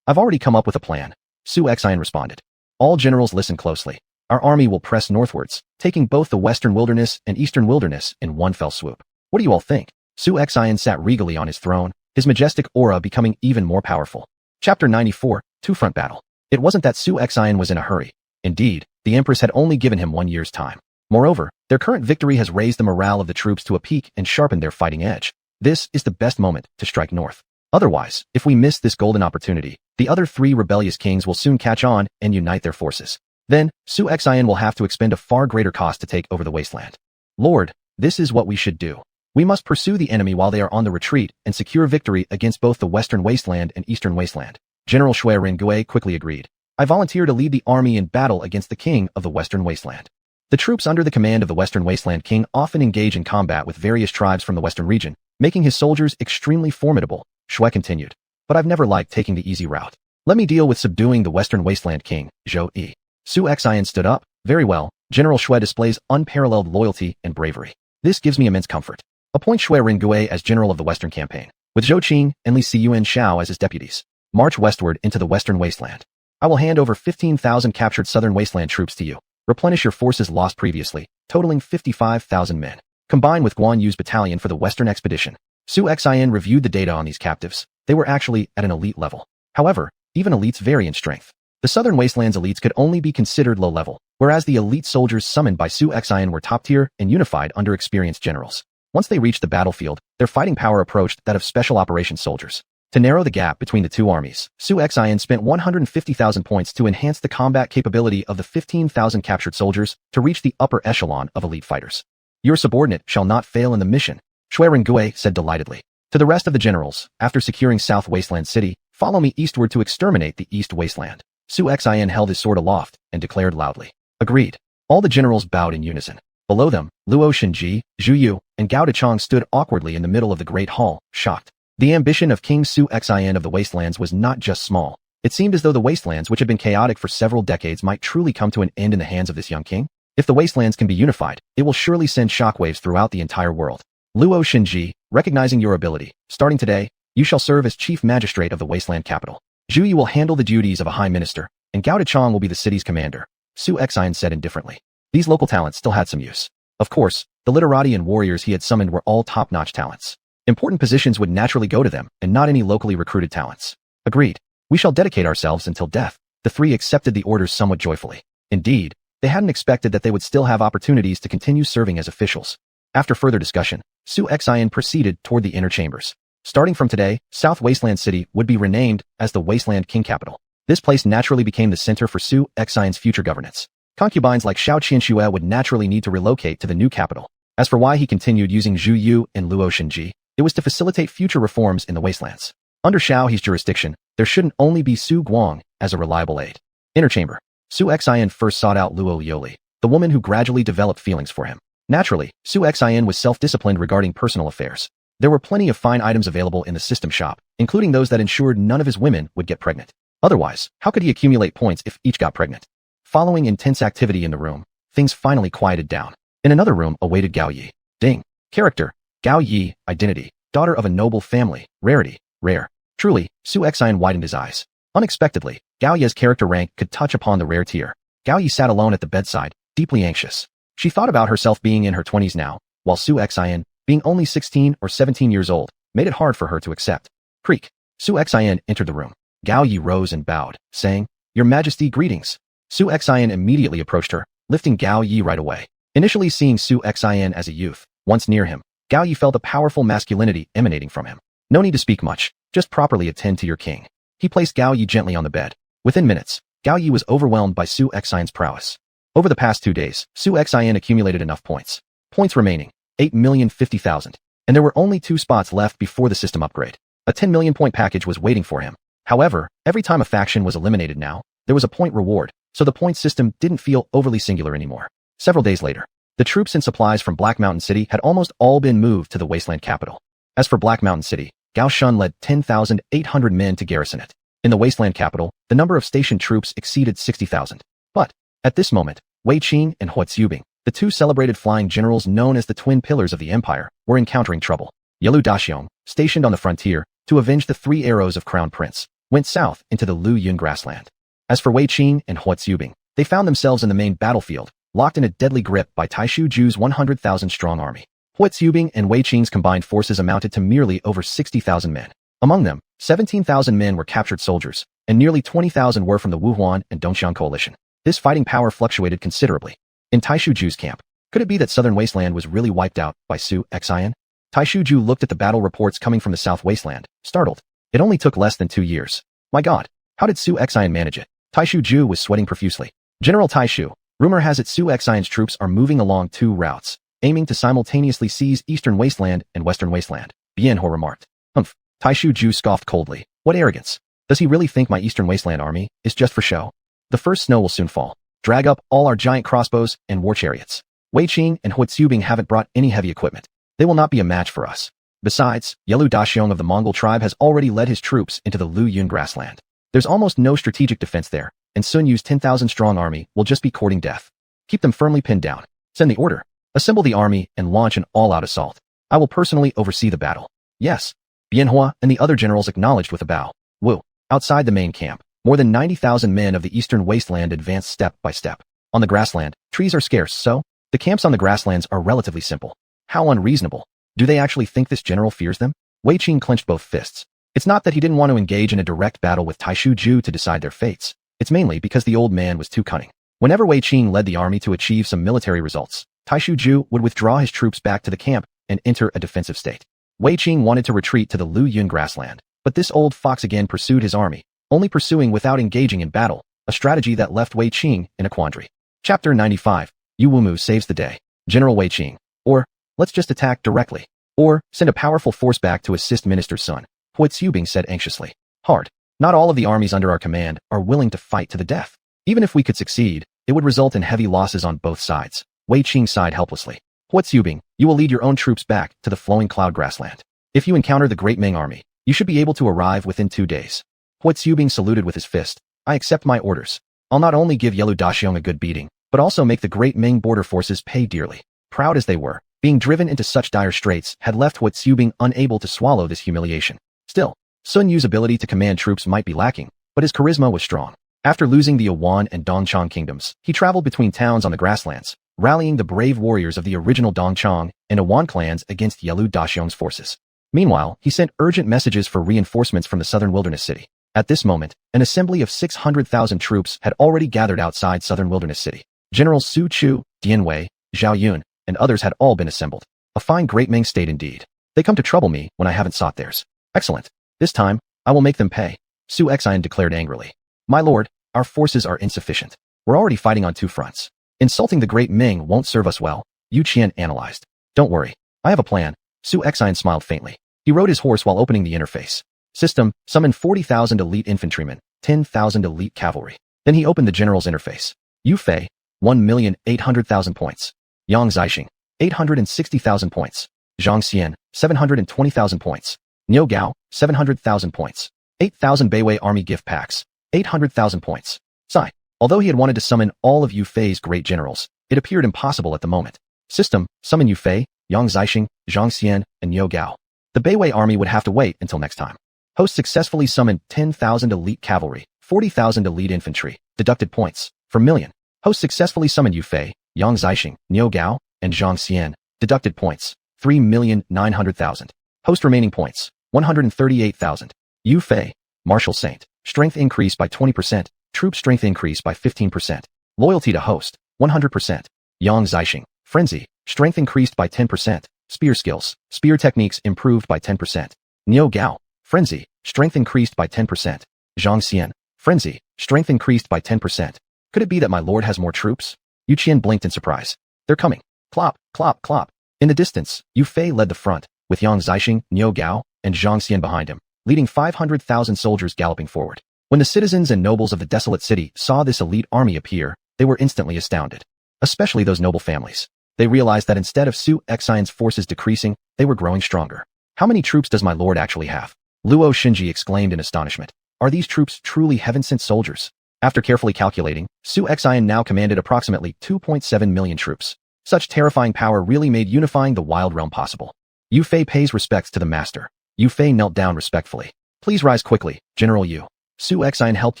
I've already come up with a plan. Su Xian responded. All generals listen closely. Our army will press northwards, taking both the western wilderness and eastern wilderness in one fell swoop. What do you all think? Su Xian sat regally on his throne, his majestic aura becoming even more powerful. Chapter 94, Two-Front Battle. It wasn't that Su Xian was in a hurry. Indeed, the Empress had only given him 1 year's time. Moreover, their current victory has raised the morale of the troops to a peak and sharpened their fighting edge. This is the best moment to strike north. Otherwise, if we miss this golden opportunity, the other 3 rebellious kings will soon catch on and unite their forces. Then, Su Xian will have to expend a far greater cost to take over the wasteland. Lord, this is what we should do. We must pursue the enemy while they are on the retreat and secure victory against both the western wasteland and eastern wasteland. General Shui Ringgui quickly agreed. I volunteer to lead the army in battle against the king of the western wasteland. The troops under the command of the western wasteland king often engage in combat with various tribes from the western region, making his soldiers extremely formidable, Shui continued. But I've never liked taking the easy route. Let me deal with subduing the western wasteland king, Zhou Yi. Su Xian stood up. Very well, General Shui displays unparalleled loyalty and bravery. This gives me immense comfort. Appoint Shui Ringgui as general of the western campaign, with Zhou Qing and Li Siyuan Shao as his deputies. March westward into the western wasteland. I will hand over 15,000 captured southern wasteland troops to you. Replenish your forces lost previously, totaling 55,000 men. Combine with Guan Yu's battalion for the western expedition. Su Xian reviewed the data on these captives. They were actually at an elite level. However, even elites vary in strength. The southern wastelands elites could only be considered low-level, whereas the elite soldiers summoned by xuanhuan were top-tier and unified under experienced generals. Once they reached the battlefield, their fighting power approached that of special operations soldiers. To narrow the gap between the two armies, xuanhuan spent 150,000 points to enhance the combat capability of the 15,000 captured soldiers to reach the upper echelon of elite fighters. Your subordinate shall not fail in the mission, Shui Rengui said delightedly. To the rest of the generals, after securing South Wasteland City, follow me eastward to exterminate the East Wasteland. Xuanhuan held his sword aloft and declared loudly. Agreed. All the generals bowed in unison. Below them, Luo Shenji, Zhu Yu, and Gao Dechang stood awkwardly in the middle of the great hall, shocked. The ambition of King Xuanhuan of the Wastelands was not just small. It seemed as though the Wastelands, which had been chaotic for several decades, might truly come to an end in the hands of this young king. If the Wastelands can be unified, it will surely send shockwaves throughout the entire world. Luo Shenji, recognizing your ability, starting today, you shall serve as chief magistrate of the Wasteland capital. Zhu Yu will handle the duties of a high minister, and Gao Dechang will be the city's commander, Xuanhuan said indifferently. These local talents still had some use. Of course, the literati and warriors he had summoned were all top-notch talents. Important positions would naturally go to them, and not any locally recruited talents. Agreed. We shall dedicate ourselves until death. The three accepted the orders somewhat joyfully. Indeed, they hadn't expected that they would still have opportunities to continue serving as officials. After further discussion, Xuanhuan proceeded toward the inner chambers. Starting from today, South Wasteland City would be renamed as the Wasteland King Capital. This place naturally became the center for Xuanhuan's future governance. Concubines like Xiao Qianxue would naturally need to relocate to the new capital. As for why he continued using Zhu Yu and Luo Shenji, it was to facilitate future reforms in the Wastelands. Under Xiao He's jurisdiction, there shouldn't only be Su Guang as a reliable aide. Inner chamber. Xuanhuan first sought out Luo Liuli, the woman who gradually developed feelings for him. Naturally, Xuanhuan was self-disciplined regarding personal affairs. There were plenty of fine items available in the system shop, including those that ensured none of his women would get pregnant. Otherwise, how could he accumulate points if each got pregnant? Following intense activity in the room, things finally quieted down. In another room awaited Gao Yi. Ding. Character. Gao Yi, identity, daughter of a noble family, rarity, rare. Truly, Xuanhuan widened his eyes. Unexpectedly, Gao Yi's character rank could touch upon the rare tier. Gao Yi sat alone at the bedside, deeply anxious. She thought about herself being in her 20s now, while Xuanhuan, being only 16 or 17 years old, made it hard for her to accept. Creak. Xuanhuan entered the room. Gao Yi rose and bowed, saying, Your Majesty, greetings. Xuanhuan immediately approached her, lifting Gao Yi right away. Initially seeing Xuanhuan as a youth, once near him, Gao Yi felt a powerful masculinity emanating from him. No need to speak much, just properly attend to your king. He placed Gao Yi gently on the bed. Within minutes, Gao Yi was overwhelmed by Xuanhuan's prowess. Over the past 2 days, Xuanhuan accumulated enough points. Points remaining, 8,050,000. And there were only 2 spots left before the system upgrade. A 10 million point package was waiting for him. However, every time a faction was eliminated now, there was a point reward, so the point system didn't feel overly singular anymore. Several days later, the troops and supplies from Black Mountain City had almost all been moved to the Wasteland capital. As for Black Mountain City, Gao Shun led 10,800 men to garrison it. In the Wasteland capital, the number of stationed troops exceeded 60,000. But, at this moment, Wei Qing and Hua Zubing, the 2 celebrated flying generals known as the twin pillars of the empire, were encountering trouble. Yalu Daxiong, stationed on the frontier to avenge the 3 arrows of Crown Prince, went south into the Lu Yun grassland. As for Wei Qing and Hua Zubing, they found themselves in the main battlefield, locked in a deadly grip by Taishu Ju's 100,000-strong army. Hua Zubing and Wei Qing's combined forces amounted to merely over 60,000 men. Among them, 17,000 men were captured soldiers, and nearly 20,000 were from the Wuhuan and Dongxiang coalition. This fighting power fluctuated considerably. In Taishu Ju's camp, could it be that Southern Wasteland was really wiped out by Xuanhuan? Taishu Ju looked at the battle reports coming from the South Wasteland, startled. It only took less than 2 years. My god, how did Xuanhuan manage it? Taishu Ju was sweating profusely. General Taishu, rumor has it Xuanhuan's troops are moving along 2 routes, aiming to simultaneously seize Eastern Wasteland and Western Wasteland, Bianhua remarked. Humph. Taishu Ju scoffed coldly. What arrogance. Does he really think my Eastern Wasteland army is just for show? The first snow will soon fall. Drag up all our giant crossbows and war chariots. Wei Qing and Hua Zubing haven't brought any heavy equipment. They will not be a match for us. Besides, Yalu Daxiong of the Mongol tribe has already led his troops into the Lu Yun grassland. There's almost no strategic defense there, and Sun Yu's 10,000-strong army will just be courting death. Keep them firmly pinned down. Send the order. Assemble the army and launch an all-out assault. I will personally oversee the battle. Yes. Bianhua and the other generals acknowledged with a bow. Woo. Outside the main camp, more than 90,000 men of the Eastern Wasteland advanced step by step. On the grassland, trees are scarce, so the camps on the grasslands are relatively simple. How unreasonable. Do they actually think this general fears them? Wei Qing clenched both fists. It's not that he didn't want to engage in a direct battle with Taishu Ju to decide their fates. It's mainly because the old man was too cunning. Whenever Wei Qing led the army to achieve some military results, Taishu Ju would withdraw his troops back to the camp and enter a defensive state. Wei Qing wanted to retreat to the Lu Yun grassland, but this old fox again pursued his army, only pursuing without engaging in battle, a strategy that left Wei Qing in a quandary. Chapter 95. Yu Wumu saves the day. General Wei Qing. Or, let's just attack directly. Or, send a powerful force back to assist Minister's son, Hui Tsubing said anxiously. Hard. Not all of the armies under our command are willing to fight to the death. Even if we could succeed, it would result in heavy losses on both sides. Wei Qing sighed helplessly. Hui Tsubing, you will lead your own troops back to the flowing cloud grassland. If you encounter the Great Ming army, you should be able to arrive within 2 days. Hui Tsubing saluted with his fist. I accept my orders. I'll not only give Yelu Daxiong a good beating, but also make the Great Ming border forces pay dearly. Proud as they were, being driven into such dire straits had left Hui Tsubing unable to swallow this humiliation. Still, Sun Yu's ability to command troops might be lacking, but his charisma was strong. After losing the Xuanhuan and Dongchang kingdoms, he traveled between towns on the grasslands, rallying the brave warriors of the original Dongchang and Xuan clans against Yelu Daxiong's forces. Meanwhile, he sent urgent messages for reinforcements from the southern wilderness city. At this moment, an assembly of 600,000 troops had already gathered outside southern wilderness city. Generals Su Chu, Dian Wei, Zhao Yun, and others had all been assembled. A fine Great Ming state indeed. They come to trouble me when I haven't sought theirs. Excellent. This time, I will make them pay. Su Xian declared angrily. My lord, our forces are insufficient. We're already fighting on 2 fronts. Insulting the Great Ming won't serve us well, Yu Qian analyzed. Don't worry. I have a plan. Su Xian smiled faintly. He rode his horse while opening the interface. System, summon 40,000 elite infantrymen, 10,000 elite cavalry. Then he opened the general's interface. Yu Fei, 1,800,000 points. Yang Zixing, 860,000 points. Zhang Xian, 720,000 points. Niu Gao, 700,000 points. 8,000 Beiwei army gift packs, 800,000 points. Sigh. Although he had wanted to summon all of Yu Fei's great generals, it appeared impossible at the moment. System, summon Yu Fei, Yang Zixing, Zhang Xian, and Niu Gao. The Beiwei army would have to wait until next time. Host successfully summoned 10,000 elite cavalry, 40,000 elite infantry, deducted points, per million. Host successfully summoned Yu Fei, Yang Zixing, Niu Gao, and Zhang Xian, deducted points, 3,900,000. Host remaining points, 138,000. Yu Fei, Martial Saint, strength increase by 20%, troop strength increase by 15%. Loyalty to host, 100%. Yang Zixing, frenzy, strength increased by 10%. Spear skills, spear techniques improved by 10%. Niu Gao, frenzy, strength increased by 10%. Zhang Xian, frenzy, strength increased by 10%. Could it be that my lord has more troops? Yu Qian blinked in surprise. They're coming. Clop, clop, clop. In the distance, Yu Fei led the front, with Yang Zixing, Niu Gao, and Zhang Xian behind him, leading 500,000 soldiers galloping forward. When the citizens and nobles of the desolate city saw this elite army appear, they were instantly astounded. Especially those noble families. They realized that instead of Su Xian's forces decreasing, they were growing stronger. How many troops does my lord actually have? Luo Shinji exclaimed in astonishment. Are these troops truly heaven-sent soldiers? After carefully calculating, Su Xian now commanded approximately 2.7 million troops. Such terrifying power really made unifying the wild realm possible. Yu Fei pays respects to the master. Yu Fei knelt down respectfully. Please rise quickly, General Yu. Su Xian helped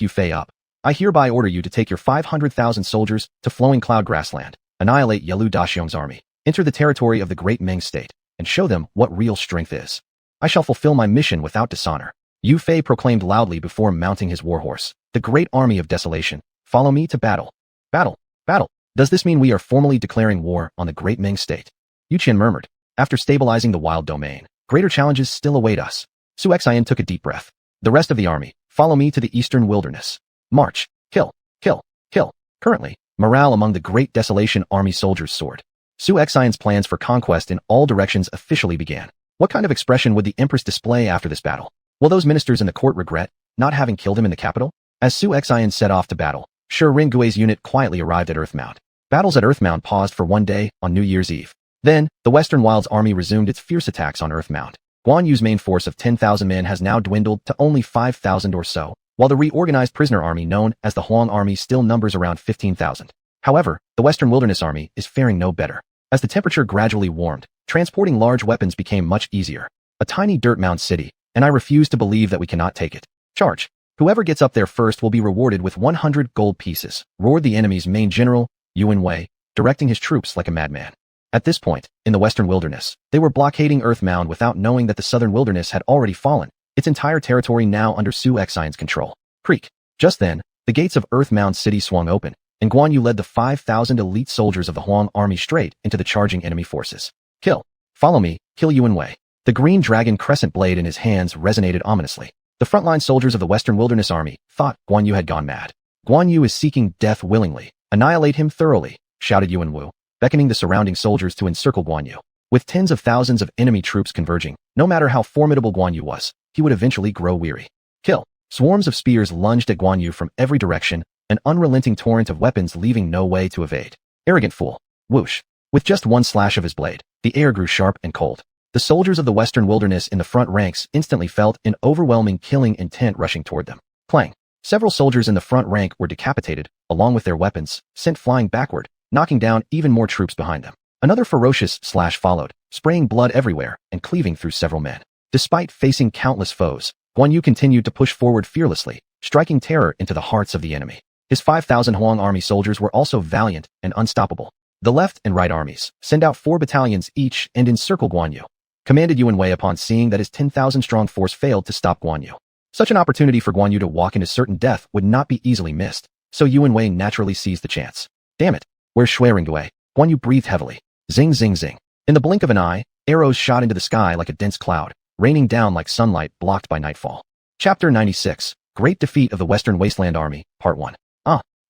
Yu Fei up. I hereby order you to take your 500,000 soldiers to Flowing Cloud Grassland, annihilate Yelu Daxiong's army, enter the territory of the Great Ming state, and show them what real strength is. I shall fulfill my mission without dishonor. Yu Fei proclaimed loudly before mounting his warhorse. The great army of desolation, follow me to battle. Battle, battle. Does this mean we are formally declaring war on the Great Ming state? Yu Qian murmured. After stabilizing the wild domain, greater challenges still await us. Su Xian took a deep breath. The rest of the army, follow me to the eastern wilderness. March, kill, kill, kill. Currently, morale among the Great Desolation army soldiers soared. Su Xian's plans for conquest in all directions officially began. What kind of expression would the Empress display after this battle? Will those ministers in the court regret not having killed him in the capital? As Su Xian set off to battle, Shi Ringui's unit quietly arrived at Earthmount. Battles at Earthmount paused for one day on New Year's Eve. Then, the Western Wilds army resumed its fierce attacks on Earthmount. Guan Yu's main force of 10,000 men has now dwindled to only 5,000 or so, while the reorganized prisoner army known as the Huang army still numbers around 15,000. However, the Western Wilderness army is faring no better. As the temperature gradually warmed, transporting large weapons became much easier. A tiny dirt mound city, and I refuse to believe that we cannot take it. Charge! Whoever gets up there first will be rewarded with 100 gold pieces, roared the enemy's main general, Yuan Wei, directing his troops like a madman. At this point, in the Western Wilderness, they were blockading Earthmound without knowing that the Southern Wilderness had already fallen, its entire territory now under Su Xian's control. Creak! Just then, the gates of Earthmound City swung open, and Guan Yu led the 5,000 elite soldiers of the Huang army straight into the charging enemy forces. Kill. Follow me, kill Yuan Wei. The green dragon crescent blade in his hands resonated ominously. The frontline soldiers of the Western Wilderness Army thought Guan Yu had gone mad. Guan Yu is seeking death willingly. Annihilate him thoroughly, shouted Yuan Wu, beckoning the surrounding soldiers to encircle Guan Yu. With tens of thousands of enemy troops converging, no matter how formidable Guan Yu was, he would eventually grow weary. Kill. Swarms of spears lunged at Guan Yu from every direction, an unrelenting torrent of weapons leaving no way to evade. Arrogant fool. Whoosh. With just one slash of his blade, the air grew sharp and cold. The soldiers of the Western Wilderness in the front ranks instantly felt an overwhelming killing intent rushing toward them. Clang. Several soldiers in the front rank were decapitated, along with their weapons, sent flying backward, knocking down even more troops behind them. Another ferocious slash followed, spraying blood everywhere and cleaving through several men. Despite facing countless foes, Guan Yu continued to push forward fearlessly, striking terror into the hearts of the enemy. His 5,000 Huang army soldiers were also valiant and unstoppable. The left and right armies send out 4 battalions each and encircle Guan Yu, commanded Yuan Wei upon seeing that his 10,000-strong force failed to stop Guan Yu. Such an opportunity for Guan Yu to walk into certain death would not be easily missed, so Yuan Wei naturally seized the chance. Damn it, where's xuanhuan? Guan Yu breathed heavily. Zing zing zing. In the blink of an eye, arrows shot into the sky like a dense cloud, raining down like sunlight blocked by nightfall. Chapter 96, Great Defeat of the Western Wasteland Army, Part 1.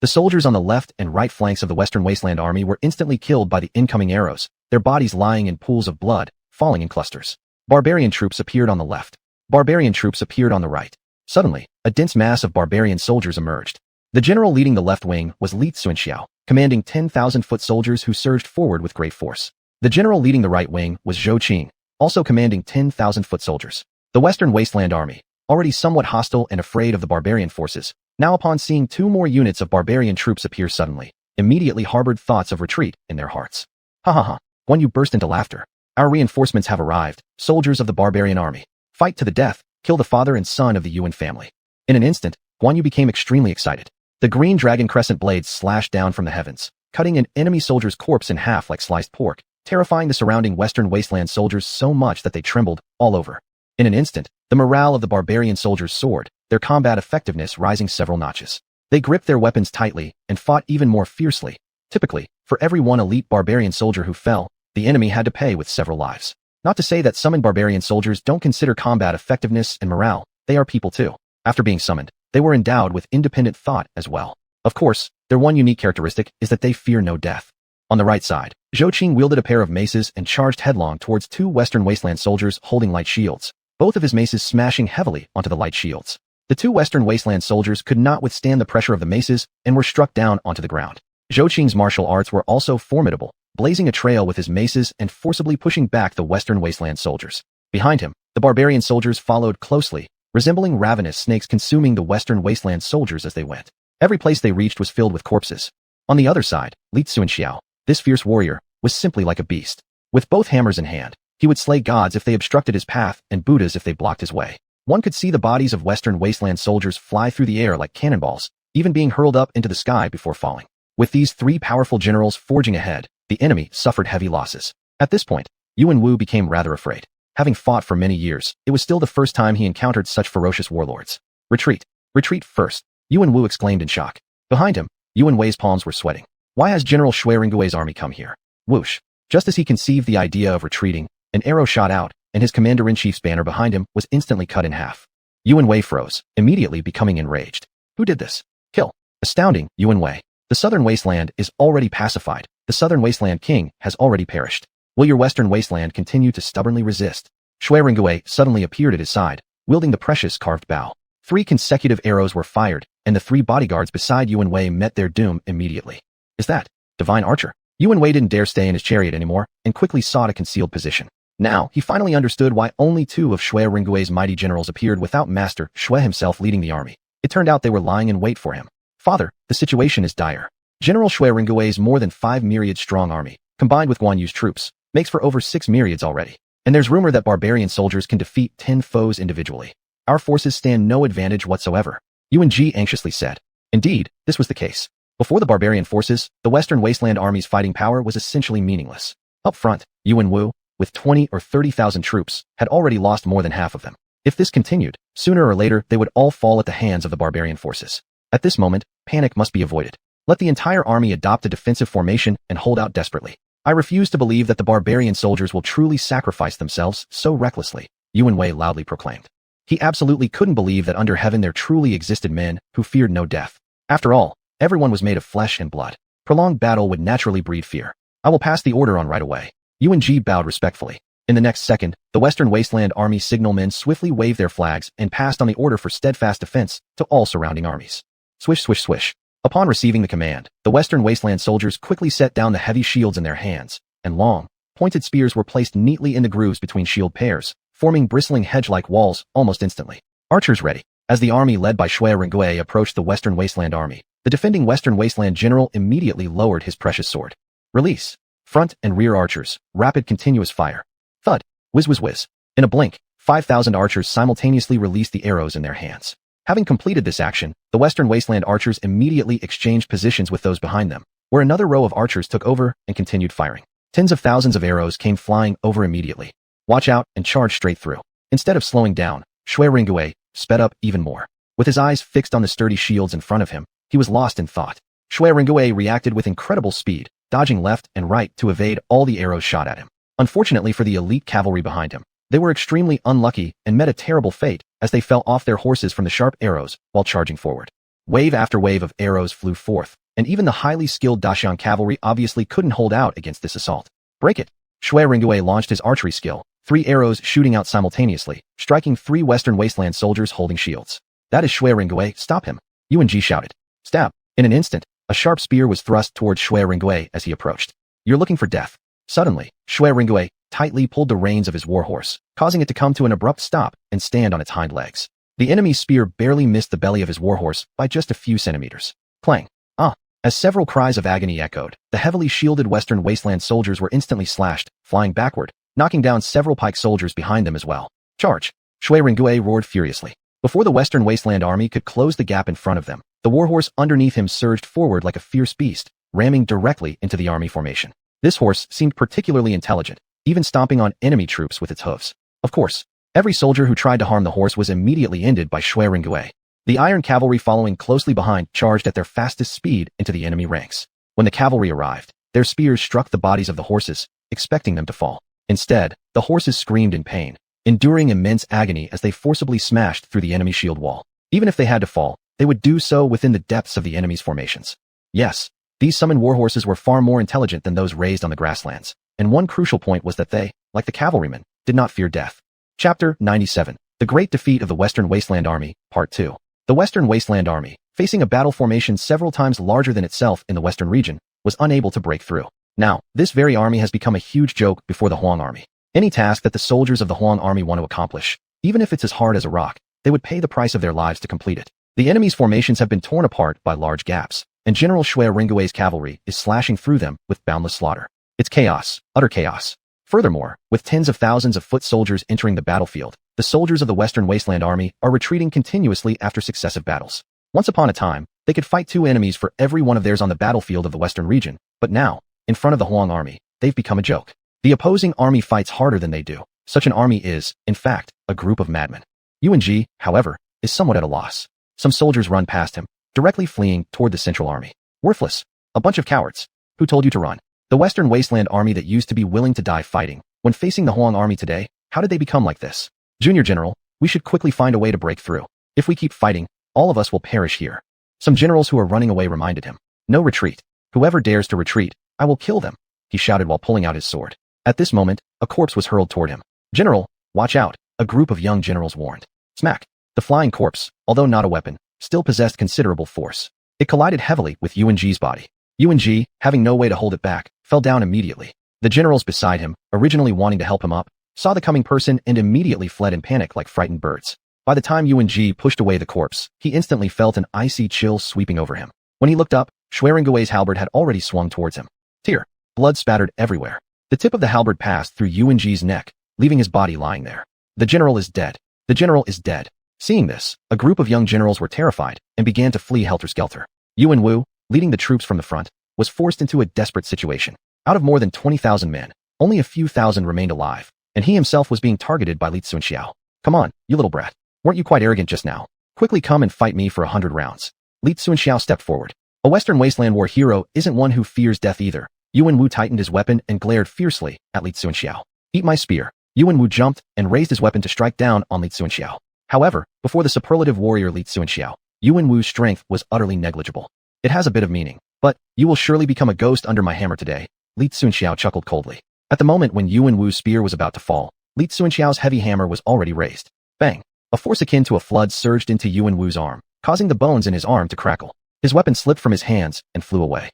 The soldiers on the left and right flanks of the Western Wasteland Army were instantly killed by the incoming arrows, their bodies lying in pools of blood, falling in clusters. Barbarian troops appeared on the left. Barbarian troops appeared on the right. Suddenly, a dense mass of barbarian soldiers emerged. The general leading the left wing was Li Xuanhuan, commanding 10,000-foot soldiers who surged forward with great force. The general leading the right wing was Zhou Qing, also commanding 10,000-foot soldiers. The Western Wasteland Army, already somewhat hostile and afraid of the barbarian forces, now upon seeing 2 more units of barbarian troops appear suddenly, immediately harbored thoughts of retreat in their hearts. Ha ha ha. Guan Yu burst into laughter. Our reinforcements have arrived, soldiers of the barbarian army. Fight to the death, kill the father and son of the Yuan family. In an instant, Guan Yu became extremely excited. The green dragon crescent blades slashed down from the heavens, cutting an enemy soldier's corpse in half like sliced pork, terrifying the surrounding Western Wasteland soldiers so much that they trembled all over. In an instant, the morale of the barbarian soldiers soared, their combat effectiveness rising several notches. They gripped their weapons tightly and fought even more fiercely. Typically, for every one elite barbarian soldier who fell, the enemy had to pay with several lives. Not to say that summoned barbarian soldiers don't consider combat effectiveness and morale, they are people too. After being summoned, they were endowed with independent thought as well. Of course, their one unique characteristic is that they fear no death. On the right side, Zhou Qing wielded a pair of maces and charged headlong towards 2 Western Wasteland soldiers holding light shields, both of his maces smashing heavily onto the light shields. The 2 Western Wasteland soldiers could not withstand the pressure of the maces and were struck down onto the ground. Zhou Qing's martial arts were also formidable, blazing a trail with his maces and forcibly pushing back the Western Wasteland soldiers. Behind him, the barbarian soldiers followed closely, resembling ravenous snakes consuming the Western Wasteland soldiers as they went. Every place they reached was filled with corpses. On the other side, Li Xuanhuan, this fierce warrior, was simply like a beast. With both hammers in hand, he would slay gods if they obstructed his path and Buddhas if they blocked his way. One could see the bodies of Western Wasteland soldiers fly through the air like cannonballs, even being hurled up into the sky before falling. With these 3 powerful generals forging ahead, the enemy suffered heavy losses. At this point, Yuan Wu became rather afraid. Having fought for many years, it was still the first time he encountered such ferocious warlords. Retreat. Retreat first, Yuan Wu exclaimed in shock. Behind him, Yuan Wei's palms were sweating. Why has General xuanhuan's army come here? Whoosh. Just as he conceived the idea of retreating, an arrow shot out, and his commander-in-chief's banner behind him was instantly cut in half. Yuan Wei froze, immediately becoming enraged. Who did this? Kill. Astounding, Yuan Wei. The southern wasteland is already pacified. The southern wasteland king has already perished. Will your western wasteland continue to stubbornly resist? xuanhuan suddenly appeared at his side, wielding the precious carved bow. 3 consecutive arrows were fired, and the 3 bodyguards beside Yuan Wei met their doom immediately. Is that divine archer? Yuan Wei didn't dare stay in his chariot anymore, and quickly sought a concealed position. Now, he finally understood why only 2 of xuanhuan's mighty generals appeared without Master Xue himself leading the army. It turned out they were lying in wait for him. Father, the situation is dire. General xuanhuan's more than 5 myriad strong army, combined with Guan Yu's troops, makes for over 6 myriads already. And there's rumor that barbarian soldiers can defeat 10 foes individually. Our forces stand no advantage whatsoever, Yuan Ji anxiously said. Indeed, this was the case. Before the barbarian forces, the Western Wasteland Army's fighting power was essentially meaningless. Up front, Yuan Wu, with 20 or 30,000 troops, had already lost more than half of them. If this continued, sooner or later they would all fall at the hands of the barbarian forces. At this moment, panic must be avoided. Let the entire army adopt a defensive formation and hold out desperately. I refuse to believe that the barbarian soldiers will truly sacrifice themselves so recklessly, Yuan Wei loudly proclaimed. He absolutely couldn't believe that under heaven there truly existed men who feared no death. After all, everyone was made of flesh and blood. Prolonged battle would naturally breed fear. I will pass the order on right away. Yuan Ji bowed respectfully. In the next second, the Western Wasteland Army signalmen swiftly waved their flags and passed on the order for steadfast defense to all surrounding armies. Swish, swish, swish. Upon receiving the command, the Western Wasteland soldiers quickly set down the heavy shields in their hands, and long, pointed spears were placed neatly in the grooves between shield pairs, forming bristling hedge-like walls almost instantly. Archers ready. As the army led by xuanhuan approached the Western Wasteland Army, the defending Western Wasteland general immediately lowered his precious sword. Release. Front and rear archers. Rapid continuous fire. Thud. Whiz whiz whiz. In a blink, 5,000 archers simultaneously released the arrows in their hands. Having completed this action, the Western Wasteland archers immediately exchanged positions with those behind them, where another row of archers took over and continued firing. Tens of thousands of arrows came flying over immediately. Watch out and charge straight through. Instead of slowing down, xuanhuan sped up even more. With his eyes fixed on the sturdy shields in front of him, he was lost in thought. Xuanhuan reacted with incredible speed, dodging left and right to evade all the arrows shot at him. Unfortunately for the elite cavalry behind him, they were extremely unlucky and met a terrible fate as they fell off their horses from the sharp arrows while charging forward. Wave after wave of arrows flew forth, and even the highly skilled Daxian cavalry obviously couldn't hold out against this assault. Break it! Xuanhuan launched his archery skill, 3 arrows shooting out simultaneously, striking 3 Western Wasteland soldiers holding shields. That is xuanhuan, stop him! Yuan Ji shouted. Stab! In an instant, a sharp spear was thrust towards xuanhuan as he approached. You're looking for death. Suddenly, xuanhuan tightly pulled the reins of his warhorse, causing it to come to an abrupt stop and stand on its hind legs. The enemy's spear barely missed the belly of his warhorse by just a few centimeters. Clang! Ah! As several cries of agony echoed, the heavily shielded Western Wasteland soldiers were instantly slashed, flying backward, knocking down several pike soldiers behind them as well. Charge! Xuanhuan roared furiously. Before the Western Wasteland army could close the gap in front of them, the warhorse underneath him surged forward like a fierce beast, ramming directly into the army formation. This horse seemed particularly intelligent, even stomping on enemy troops with its hooves. Of course, every soldier who tried to harm the horse was immediately ended by xuanhuan. The iron cavalry following closely behind charged at their fastest speed into the enemy ranks. When the cavalry arrived, their spears struck the bodies of the horses, expecting them to fall. Instead, the horses screamed in pain, enduring immense agony as they forcibly smashed through the enemy shield wall. Even if they had to fall, they would do so within the depths of the enemy's formations. Yes, these summoned warhorses were far more intelligent than those raised on the grasslands, and one crucial point was that they, like the cavalrymen, did not fear death. Chapter 97. The Great Defeat of the Western Wasteland Army, Part 2. The Western Wasteland Army, facing a battle formation several times larger than itself in the western region, was unable to break through. Now, this very army has become a huge joke before the Huang army. Any task that the soldiers of the Huang army want to accomplish, even if it's as hard as a rock, they would pay the price of their lives to complete it. The enemy's formations have been torn apart by large gaps, and General xuanhuan's cavalry is slashing through them with boundless slaughter. It's chaos, utter chaos. Furthermore, with tens of thousands of foot soldiers entering the battlefield, the soldiers of the Western Wasteland Army are retreating continuously after successive battles. Once upon a time, they could fight 2 enemies for every one of theirs on the battlefield of the Western region, but now, in front of the Huang army, they've become a joke. The opposing army fights harder than they do. Such an army is, in fact, a group of madmen. Yuan Ji, however, is somewhat at a loss. Some soldiers run past him, directly fleeing toward the central army. Worthless. A bunch of cowards. Who told you to run? The Western Wasteland Army that used to be willing to die fighting, when facing the Huang army today, how did they become like this? Junior General, we should quickly find a way to break through. If we keep fighting, all of us will perish here. Some generals who are running away reminded him. No retreat. Whoever dares to retreat, I will kill them, he shouted while pulling out his sword. At this moment, a corpse was hurled toward him. General, watch out, a group of young generals warned. Smack. The flying corpse, although not a weapon, still possessed considerable force. It collided heavily with Yuan Ji's body. Yuan Ji, having no way to hold it back, fell down immediately. The generals beside him, originally wanting to help him up, saw the coming person and immediately fled in panic like frightened birds. By the time Yuan Ji pushed away the corpse, he instantly felt an icy chill sweeping over him. When he looked up, xuanhuan's halberd had already swung towards him. Tear. Blood spattered everywhere. The tip of the halberd passed through Yuan Ji's neck, leaving his body lying there. The general is dead. The general is dead. Seeing this, a group of young generals were terrified and began to flee helter-skelter. Yuan Wu, leading the troops from the front, was forced into a desperate situation. Out of more than 20,000 men, only a few thousand remained alive, and he himself was being targeted by Li Tsunxiao. Come on, you little brat. Weren't you quite arrogant just now? Quickly come and fight me for 100 rounds. Li Xuanxiao stepped forward. A Western Wasteland war hero isn't one who fears death either. Yuan Wu tightened his weapon and glared fiercely at Li Xuanxiao. Eat my spear. Yuan Wu jumped and raised his weapon to strike down on Li Xuanxiao. However, before the superlative warrior Li Xuanxiao, Yuan Wu's strength was utterly negligible. It has a bit of meaning, but you will surely become a ghost under my hammer today. Li Xuanxiao chuckled coldly. At the moment when Yuan Wu's spear was about to fall, Li Xuanxiao's heavy hammer was already raised. Bang! A force akin to a flood surged into Yuan Wu's arm, causing the bones in his arm to crackle. His weapon slipped from his hands and flew away.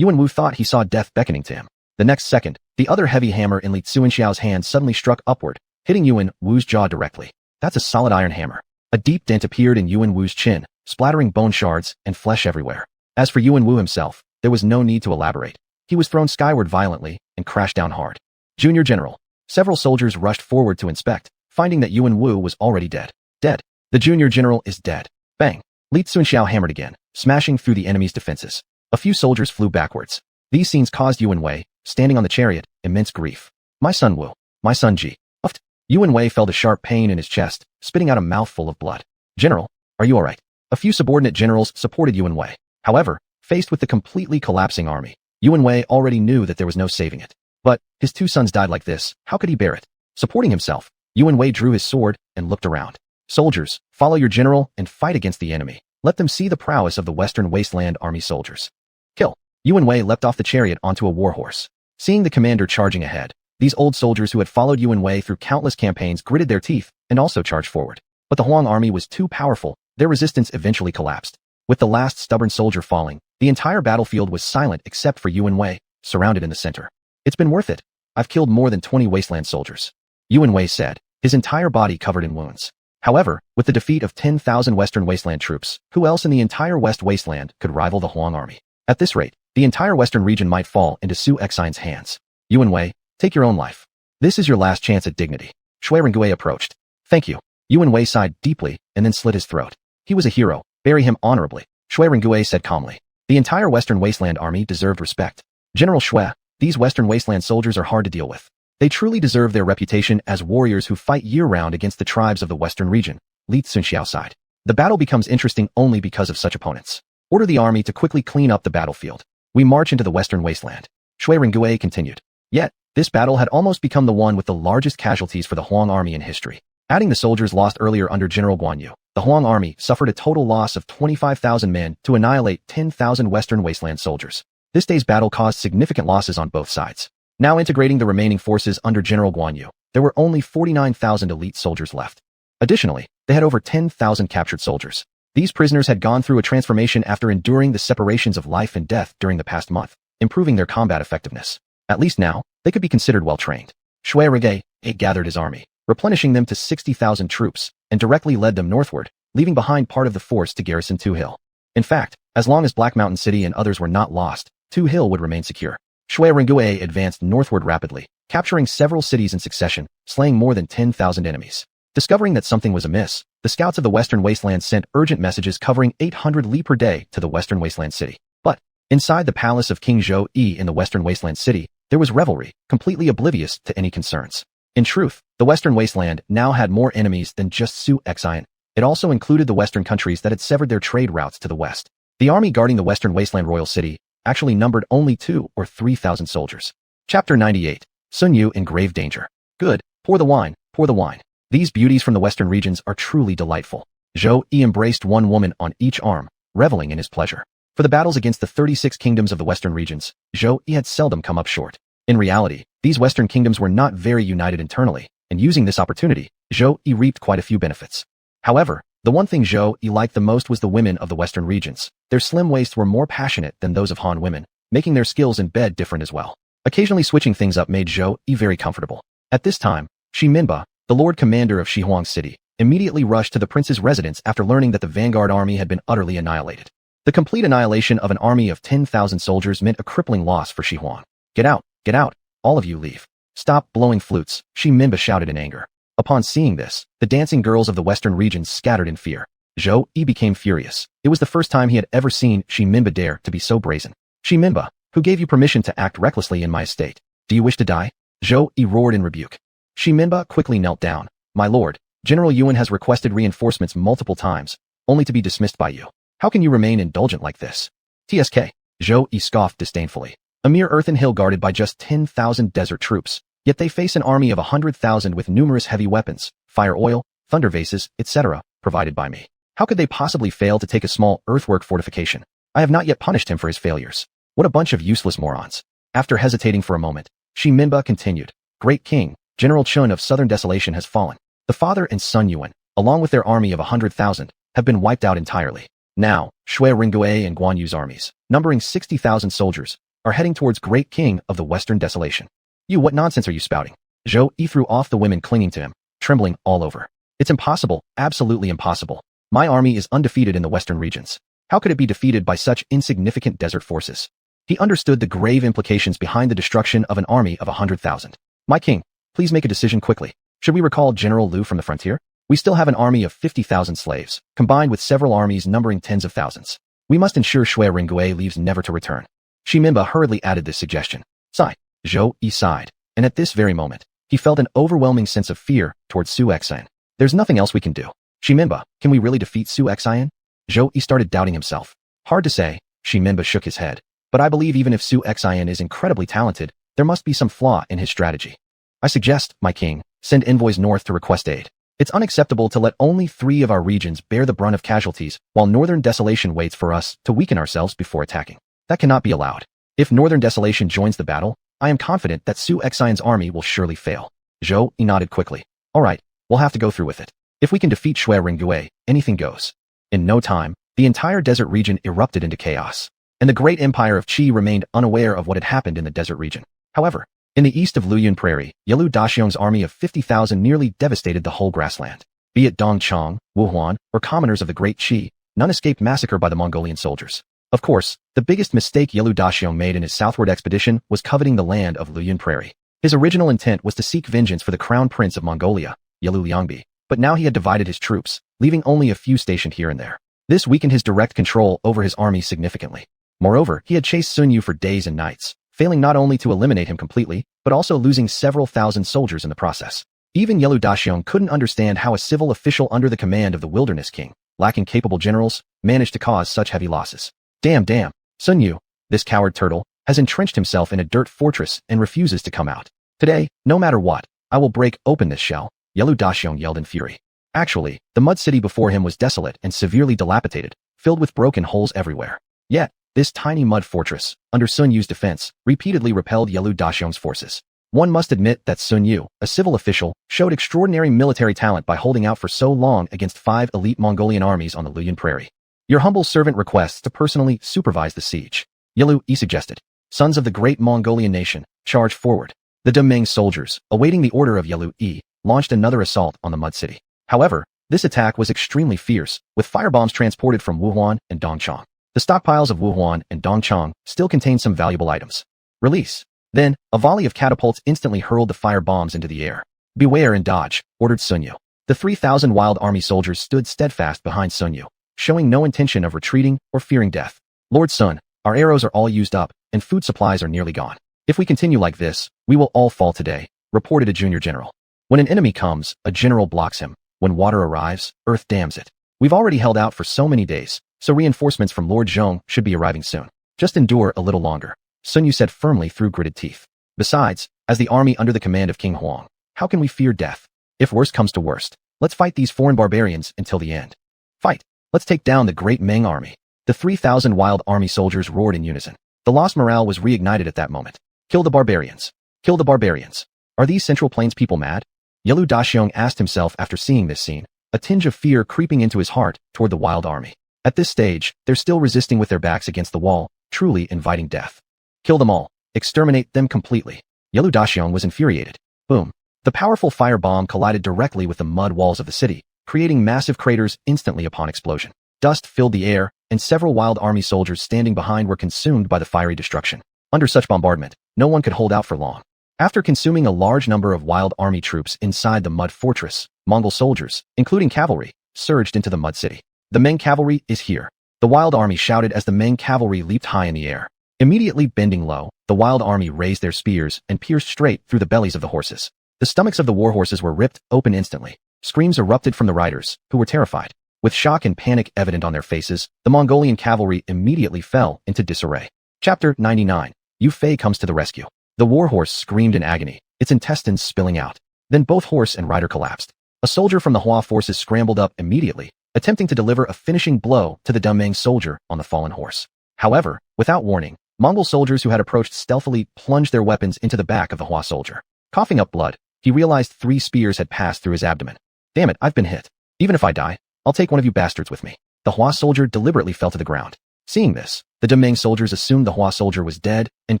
Yuan Wu thought he saw death beckoning to him. The next second, the other heavy hammer in Li Xuanxiao's hand suddenly struck upward, hitting Yuan Wu's jaw directly. That's a solid iron hammer. A deep dent appeared in Yuan Wu's chin, splattering bone shards and flesh everywhere. As for Yuan Wu himself, there was no need to elaborate. He was thrown skyward violently and crashed down hard. Junior General. Several soldiers rushed forward to inspect, finding that Yuan Wu was already dead. Dead. The Junior General is dead. Bang. Li Xuanxiao hammered again, smashing through the enemy's defenses. A few soldiers flew backwards. These scenes caused Yuan Wei, standing on the chariot, immense grief. My son Wu. My son Ji. Uffed. Yuan Wei felt a sharp pain in his chest, spitting out a mouthful of blood. General, are you alright? A few subordinate generals supported Yuan Wei. However, faced with the completely collapsing army, Yuan Wei already knew that there was no saving it. But, his two sons died like this, how could he bear it? Supporting himself, Yuan Wei drew his sword and looked around. Soldiers, follow your general and fight against the enemy. Let them see the prowess of the Western Wasteland army soldiers. Kill. Yuan Wei leapt off the chariot onto a warhorse. Seeing the commander charging ahead, these old soldiers who had followed Yuan Wei through countless campaigns gritted their teeth and also charged forward. But the Huang army was too powerful, their resistance eventually collapsed. With the last stubborn soldier falling, the entire battlefield was silent except for Yuan Wei, surrounded in the center. It's been worth it. I've killed more than 20 Wasteland soldiers. Yuan Wei said, his entire body covered in wounds. However, with the defeat of 10,000 Western Wasteland troops, who else in the entire West Wasteland could rival the Huang army? At this rate, the entire Western region might fall into xuanhuan's hands. Yuan Wei, take your own life. This is your last chance at dignity. Xuanhuan approached. Thank you. Yuan Wei sighed deeply and then slit his throat. He was a hero. Bury him honorably. Xuanhuan said calmly. The entire Western Wasteland army deserved respect. General Xue, these Western Wasteland soldiers are hard to deal with. They truly deserve their reputation as warriors who fight year-round against the tribes of the Western region. Li Xuanxiao sighed. The battle becomes interesting only because of such opponents. Order the army to quickly clean up the battlefield. We march into the Western Wasteland. Xuanhuan continued. Yet, this battle had almost become the one with the largest casualties for the Huang army in history. Adding the soldiers lost earlier under General Guan Yu, the Huang army suffered a total loss of 25,000 men to annihilate 10,000 Western Wasteland soldiers. This day's battle caused significant losses on both sides. Now integrating the remaining forces under General Guan Yu, there were only 49,000 elite soldiers left. Additionally, they had over 10,000 captured soldiers. These prisoners had gone through a transformation after enduring the separations of life and death during the past month, improving their combat effectiveness. At least now, they could be considered well-trained. Xuanhuan gathered his army, replenishing them to 60,000 troops, and directly led them northward, leaving behind part of the force to garrison Tu Hill. In fact, as long as Black Mountain City and others were not lost, Tu Hill would remain secure. Xuanhuan advanced northward rapidly, capturing several cities in succession, slaying more than 10,000 enemies. Discovering that something was amiss, the scouts of the Western Wasteland sent urgent messages covering 800 li per day to the Western Wasteland City. But, inside the palace of King Zhou Yi in the Western Wasteland City, there was revelry, completely oblivious to any concerns. In truth, the Western Wasteland now had more enemies than just xuanhuan. It also included the Western countries that had severed their trade routes to the west. The army guarding the Western Wasteland Royal City actually numbered only 2,000 or 3,000 soldiers. Chapter 98. Sun Yu in grave danger. Good, pour the wine, pour the wine. These beauties from the western regions are truly delightful. Zhou Yi embraced one woman on each arm, reveling in his pleasure. For the battles against the 36 kingdoms of the western regions, Zhou Yi had seldom come up short. In reality, these western kingdoms were not very united internally, and using this opportunity, Zhou Yi reaped quite a few benefits. However, the one thing Zhou Yi liked the most was the women of the western regions. Their slim waists were more passionate than those of Han women, making their skills in bed different as well. Occasionally switching things up made Zhou Yi very comfortable. At this time, Shi Minba, the Lord Commander of Xuanhuan City, immediately rushed to the prince's residence after learning that the vanguard army had been utterly annihilated. The complete annihilation of an army of 10,000 soldiers meant a crippling loss for Xuanhuan. Get out, all of you leave. Stop blowing flutes, Shi Minba shouted in anger. Upon seeing this, the dancing girls of the western regions scattered in fear. Zhou Yi became furious. It was the first time he had ever seen Shi Minba dare to be so brazen. Shi Minba, who gave you permission to act recklessly in my estate? Do you wish to die? Zhou Yi roared in rebuke. Shi Minba quickly knelt down. My lord, General Yuan has requested reinforcements multiple times, only to be dismissed by you. How can you remain indulgent like this? TSK. Zhou Yi scoffed disdainfully. A mere earthen hill guarded by just 10,000 desert troops. Yet they face an army of 100,000 with numerous heavy weapons, fire oil, thunder vases, etc., provided by me. How could they possibly fail to take a small earthwork fortification? I have not yet punished him for his failures. What a bunch of useless morons. After hesitating for a moment, Shi Minba continued. Great King, General Chun of Southern Desolation has fallen. The father and son Yuan, along with their army of 100,000, have been wiped out entirely. Now, Shui Ringgui and Guan Yu's armies, numbering 60,000 soldiers, are heading towards Great King of the Western Desolation. You, what nonsense are you spouting? Zhou Yi threw off the women clinging to him, trembling all over. It's impossible, absolutely impossible. My army is undefeated in the western regions. How could it be defeated by such insignificant desert forces? He understood the grave implications behind the destruction of an army of 100,000. My king, please make a decision quickly. Should we recall General Liu from the frontier? We still have an army of 50,000 slaves, combined with several armies numbering tens of thousands. We must ensure Shui Ringgui leaves never to return. Shi Minba hurriedly added this suggestion. Sigh. Zhou Yi sighed, and at this very moment, he felt an overwhelming sense of fear towards Su Xian. There's nothing else we can do. Shi Minba, can we really defeat Su Xian? Zhou Yi started doubting himself. Hard to say, Shi Minba shook his head. But I believe even if Su Xian is incredibly talented, there must be some flaw in his strategy. I suggest, my king, send envoys north to request aid. It's unacceptable to let only 3 of our regions bear the brunt of casualties, while Northern Desolation waits for us to weaken ourselves before attacking. That cannot be allowed. If Northern Desolation joins the battle, I am confident that Su Xian's army will surely fail. Zhou Yi nodded quickly. All right, we'll have to go through with it. If we can defeat Shui Ringgui, anything goes. In no time, the entire desert region erupted into chaos, and the great empire of Qi remained unaware of what had happened in the desert region. However, in the east of Luyun Prairie, Yalu Daxiong's army of 50,000 nearly devastated the whole grassland. Be it Dongchang, Wuhuan, or commoners of the Great Qi, none escaped massacre by the Mongolian soldiers. Of course, the biggest mistake Yalu Daxiong made in his southward expedition was coveting the land of Luyun Prairie. His original intent was to seek vengeance for the crown prince of Mongolia, Yalu Liangbi, but now he had divided his troops, leaving only a few stationed here and there. This weakened his direct control over his army significantly. Moreover, he had chased Sun Yu for days and nights, failing not only to eliminate him completely, but also losing several thousand soldiers in the process. Even Yalu Daxiong couldn't understand how a civil official under the command of the Wilderness King, lacking capable generals, managed to cause such heavy losses. Damn, Sun Yu, this coward turtle, has entrenched himself in a dirt fortress and refuses to come out. Today, no matter what, I will break open this shell, Yalu Daxiong yelled in fury. Actually, the mud city before him was desolate and severely dilapidated, filled with broken holes everywhere. Yet, this tiny mud fortress, under Sun Yu's defense, repeatedly repelled Yalu Daxiong's forces. One must admit that Sun Yu, a civil official, showed extraordinary military talent by holding out for so long against 5 elite Mongolian armies on the Luyun Prairie. Your humble servant requests to personally supervise the siege. Yalu Yi suggested. Sons of the great Mongolian nation, charge forward. The Demeng soldiers, awaiting the order of Yalu Yi, launched another assault on the mud city. However, this attack was extremely fierce, with firebombs transported from Wuhuan and Dongchang. The stockpiles of Wuhuan and Dongchang still contained some valuable items. Release. Then, a volley of catapults instantly hurled the fire bombs into the air. Beware and dodge, ordered Sun Yu. The 3,000 wild army soldiers stood steadfast behind Sun Yu, showing no intention of retreating or fearing death. Lord Sun, our arrows are all used up, and food supplies are nearly gone. If we continue like this, we will all fall today, reported a junior general. When an enemy comes, a general blocks him. When water arrives, earth dams it. We've already held out for so many days, so reinforcements from Lord Zhong should be arriving soon. Just endure a little longer, Sun Yu said firmly through gritted teeth. Besides, as the army under the command of King Huang, how can we fear death? If worst comes to worst, let's fight these foreign barbarians until the end. Fight! Let's take down the great Meng army. The 3,000 wild army soldiers roared in unison. The lost morale was reignited at that moment. Kill the barbarians! Kill the barbarians! Are these Central Plains people mad? Yalu Daxiong asked himself after seeing this scene, a tinge of fear creeping into his heart toward the wild army. At this stage, they're still resisting with their backs against the wall, truly inviting death. Kill them all. Exterminate them completely. Yalu Daxiong was infuriated. Boom. The powerful fire bomb collided directly with the mud walls of the city, creating massive craters instantly upon explosion. Dust filled the air, and several wild army soldiers standing behind were consumed by the fiery destruction. Under such bombardment, no one could hold out for long. After consuming a large number of wild army troops inside the mud fortress, Mongol soldiers, including cavalry, surged into the mud city. The Meng cavalry is here. The wild army shouted as the Meng cavalry leaped high in the air. Immediately bending low, the wild army raised their spears and pierced straight through the bellies of the horses. The stomachs of the war horses were ripped open instantly. Screams erupted from the riders, who were terrified. With shock and panic evident on their faces, the Mongolian cavalry immediately fell into disarray. Chapter 99. Yu Fei comes to the rescue. The warhorse screamed in agony, its intestines spilling out. Then both horse and rider collapsed. A soldier from the Hua forces scrambled up immediately, attempting to deliver a finishing blow to the Demeng soldier on the fallen horse. However, without warning, Mongol soldiers who had approached stealthily plunged their weapons into the back of the Hua soldier. Coughing up blood, he realized 3 spears had passed through his abdomen. Damn it, I've been hit. Even if I die, I'll take one of you bastards with me. The Hua soldier deliberately fell to the ground. Seeing this, the Demeng soldiers assumed the Hua soldier was dead and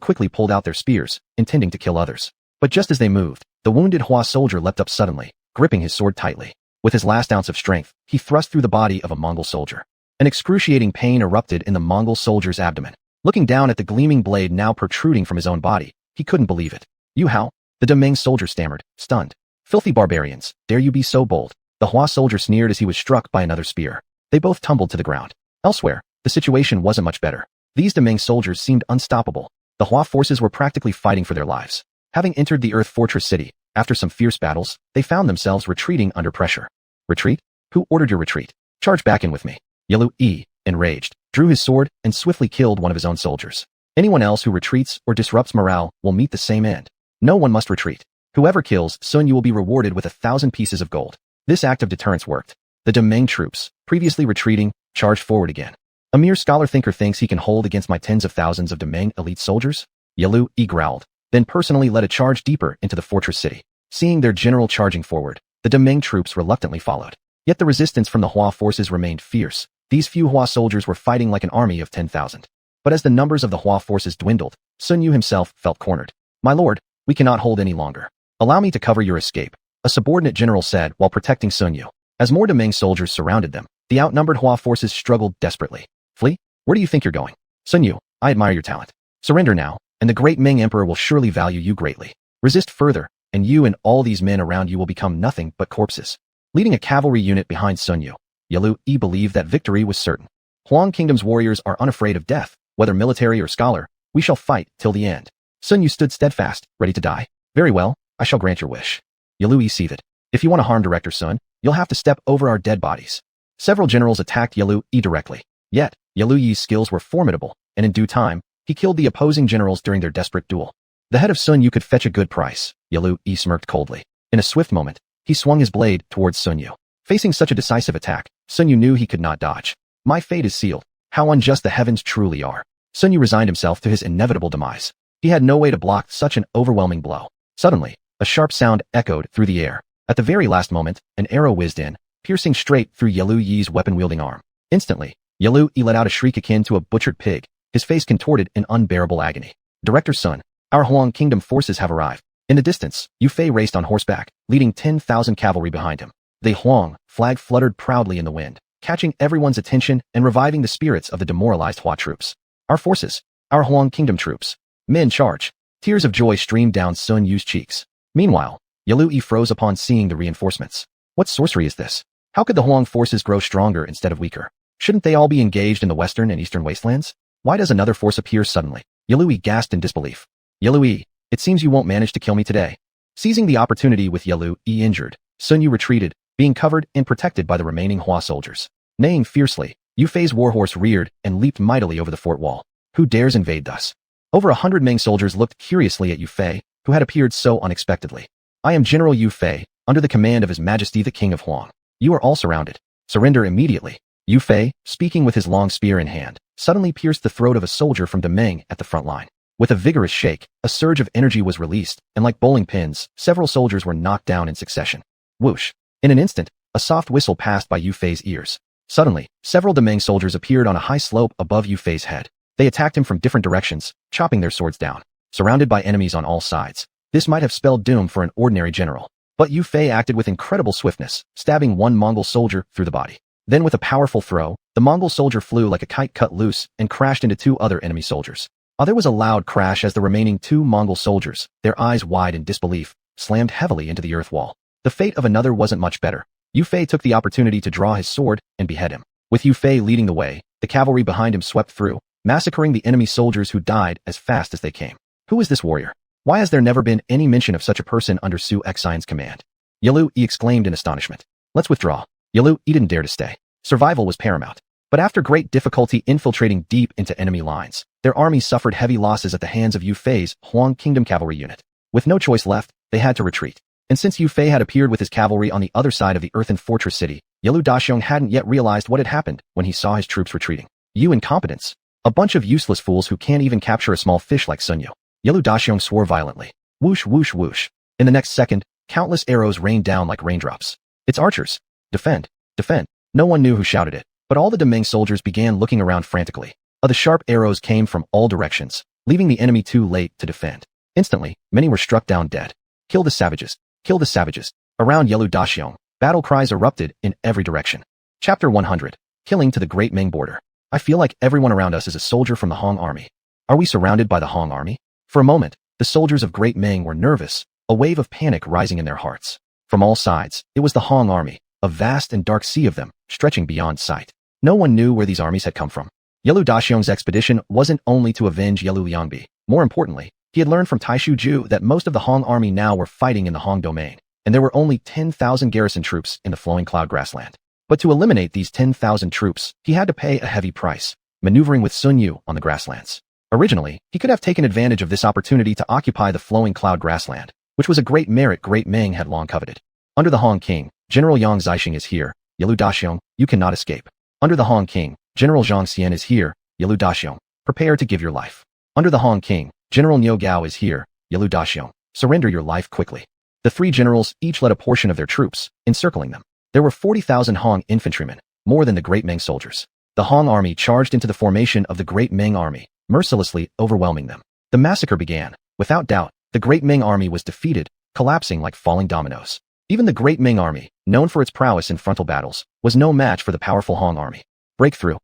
quickly pulled out their spears, intending to kill others. But just as they moved, the wounded Hua soldier leapt up suddenly, gripping his sword tightly. With his last ounce of strength, he thrust through the body of a Mongol soldier. An excruciating pain erupted in the Mongol soldier's abdomen. Looking down at the gleaming blade now protruding from his own body, he couldn't believe it. "You how?" The Demeng soldier stammered, stunned. "Filthy barbarians, dare you be so bold?" The Hua soldier sneered as he was struck by another spear. They both tumbled to the ground. Elsewhere, the situation wasn't much better. These Demeng soldiers seemed unstoppable. The Hua forces were practically fighting for their lives. Having entered the Earth Fortress city, after some fierce battles, they found themselves retreating under pressure. Retreat? Who ordered your retreat? Charge back in with me. Yalu Yi, enraged, drew his sword and swiftly killed one of his own soldiers. Anyone else who retreats or disrupts morale will meet the same end. No one must retreat. Whoever kills Sun Yu will be rewarded with 1,000 pieces of gold. This act of deterrence worked. The Demeng troops, previously retreating, charged forward again. A mere scholar-thinker thinks he can hold against my tens of thousands of Demeng elite soldiers? Yalu Yi growled, then personally led a charge deeper into the fortress city. Seeing their general charging forward, the Demeng troops reluctantly followed. Yet the resistance from the Hua forces remained fierce. These few Hua soldiers were fighting like an army of 10,000. But as the numbers of the Hua forces dwindled, Sun Yu himself felt cornered. "My lord, we cannot hold any longer. Allow me to cover your escape," a subordinate general said while protecting Sun Yu. As more Demeng soldiers surrounded them, the outnumbered Hua forces struggled desperately. "Flee? Where do you think you're going? Sun Yu, I admire your talent. Surrender now, and the great Ming Emperor will surely value you greatly. Resist further, and you and all these men around you will become nothing but corpses." Leading a cavalry unit behind Sun Yu, Yalu Yi believed that victory was certain. Huang Kingdom's warriors are unafraid of death, whether military or scholar. We shall fight till the end. Sun Yu stood steadfast, ready to die. "Very well, I shall grant your wish." Yalu Yi seethed. "If you want to harm Director Sun, you'll have to step over our dead bodies." Several generals attacked Yalu Yi directly. Yet, Yalu Yi's skills were formidable, and in due time, he killed the opposing generals during their desperate duel. The head of Sun Yu could fetch a good price. Yalu Yi smirked coldly. In a swift moment, he swung his blade towards Sun Yu. Facing such a decisive attack, Sun Yu knew he could not dodge. "My fate is sealed. How unjust the heavens truly are." Sun Yu resigned himself to his inevitable demise. He had no way to block such an overwhelming blow. Suddenly, a sharp sound echoed through the air. At the very last moment, an arrow whizzed in, piercing straight through Yalu Yi's weapon-wielding arm. Instantly, Yalu Yi let out a shriek akin to a butchered pig, his face contorted in unbearable agony. "Director Sun, our Huang Kingdom forces have arrived." In the distance, Yu Fei raced on horseback, leading 10,000 cavalry behind him. The Huang flag fluttered proudly in the wind, catching everyone's attention and reviving the spirits of the demoralized Hua troops. "Our forces, our Huang Kingdom troops. Men charge." Tears of joy streamed down Sun Yu's cheeks. Meanwhile, Yalu Yi froze upon seeing the reinforcements. What sorcery is this? How could the Huang forces grow stronger instead of weaker? Shouldn't they all be engaged in the western and eastern wastelands? Why does another force appear suddenly? Yalu Yi gasped in disbelief. "Yalu Yi, it seems you won't manage to kill me today." Seizing the opportunity with Yalu Yi injured, Sun Yu retreated, being covered and protected by the remaining Hua soldiers. Neighing fiercely, Yu Fei's warhorse reared and leaped mightily over the fort wall. Who dares invade thus? Over 100 Ming soldiers looked curiously at Yu Fei, who had appeared so unexpectedly. "I am General Yu Fei, under the command of His Majesty the King of Huang. You are all surrounded. Surrender immediately." Yu Fei, speaking with his long spear in hand, suddenly pierced the throat of a soldier from Demeng at the front line. With a vigorous shake, a surge of energy was released, and like bowling pins, several soldiers were knocked down in succession. Whoosh! In an instant, a soft whistle passed by Yu Fei's ears. Suddenly, several Demeng soldiers appeared on a high slope above Yu Fei's head. They attacked him from different directions, chopping their swords down. Surrounded by enemies on all sides, this might have spelled doom for an ordinary general. But Yu Fei acted with incredible swiftness, stabbing one Mongol soldier through the body. Then with a powerful throw, the Mongol soldier flew like a kite cut loose and crashed into 2 other enemy soldiers. There was a loud crash as the remaining 2 Mongol soldiers, their eyes wide in disbelief, slammed heavily into the earth wall. The fate of another wasn't much better. Yu Fei took the opportunity to draw his sword and behead him. With Yu Fei leading the way, the cavalry behind him swept through, massacring the enemy soldiers who died as fast as they came. Who is this warrior? Why has there never been any mention of such a person under Su Xian's command? Yalu Yi exclaimed in astonishment. "Let's withdraw." Yalu Yi didn't dare to stay. Survival was paramount. But after great difficulty infiltrating deep into enemy lines, their army suffered heavy losses at the hands of Yu Fei's Huang Kingdom cavalry unit. With no choice left, they had to retreat. And since Yu Fei had appeared with his cavalry on the other side of the earthen fortress city, Yelu Daxiong hadn't yet realized what had happened when he saw his troops retreating. You incompetents! A bunch of useless fools who can't even capture a small fish like Sun Yu. Yelu Daxiong swore violently. Whoosh whoosh whoosh. In the next second, countless arrows rained down like raindrops. It's archers! Defend! Defend! No one knew who shouted it, but all the Demeng soldiers began looking around frantically. The sharp arrows came from all directions, leaving the enemy too late to defend. Instantly, many were struck down dead. Kill the savages! Kill the savages! Around Yelu Daxiong, battle cries erupted in every direction. Chapter 100. Killing to the Great Ming border. I feel like everyone around us is a soldier from the Hong army. Are we surrounded by the Hong army? For a moment, the soldiers of Great Ming were nervous, a wave of panic rising in their hearts. From all sides, it was the Hong army, a vast and dark sea of them, stretching beyond sight. No one knew where these armies had come from. Yelu Daxiong's expedition wasn't only to avenge Yelu Liangbi. More importantly, he had learned from Taishu Ju that most of the Hong army now were fighting in the Hong domain, and there were only 10,000 garrison troops in the flowing cloud grassland. But to eliminate these 10,000 troops, he had to pay a heavy price, maneuvering with Sun Yu on the grasslands. Originally, he could have taken advantage of this opportunity to occupy the flowing cloud grassland, which was a great merit Great Ming had long coveted. Under the Hong King, General Yang Zixing is here. Yelu Daxiong, you cannot escape. Under the Hong King, General Zhang Xian is here. Yelu Daxiong, prepare to give your life. Under the Hong King, General Niu Gao is here. Yelu Daxiong, surrender your life quickly. The three generals each led a portion of their troops, encircling them. There were 40,000 Hong infantrymen, more than the Great Ming soldiers. The Hong army charged into the formation of the Great Ming army, mercilessly overwhelming them. The massacre began. Without doubt, the Great Ming army was defeated, collapsing like falling dominoes. Even the Great Ming army, known for its prowess in frontal battles, was no match for the powerful Hong army. Break through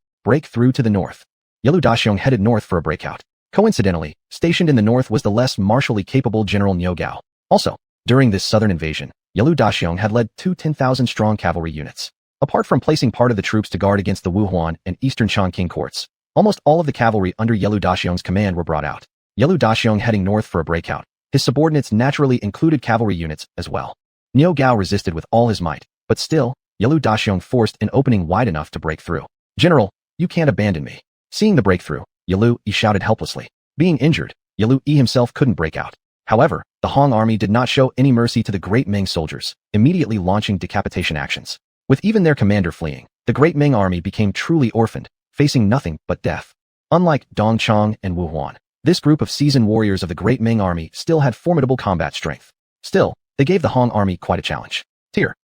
to the north. Yelu Daxiong headed north for a breakout. Coincidentally, stationed in the north was the less martially capable General Niu Gao. Also, during this southern invasion, Yelu Daxiong had led two 10,000-strong cavalry units. Apart from placing part of the troops to guard against the Wuhuan and Eastern Chongqing courts, almost all of the cavalry under Yelu Daxiong's command were brought out. Yelu Daxiong heading north for a breakout. His subordinates naturally included cavalry units as well. Niu Gao resisted with all his might, but still, Yelu Daxiong forced an opening wide enough to break through. General, you can't abandon me. Seeing the breakthrough, Yelu Yi shouted helplessly. Being injured, Yelu Yi himself couldn't break out. However, the Hong army did not show any mercy to the Great Ming soldiers, immediately launching decapitation actions. With even their commander fleeing, the Great Ming army became truly orphaned, facing nothing but death. Unlike Dongchang and Wuhuan, this group of seasoned warriors of the Great Ming army still had formidable combat strength. Still, they gave the Hong army quite a challenge.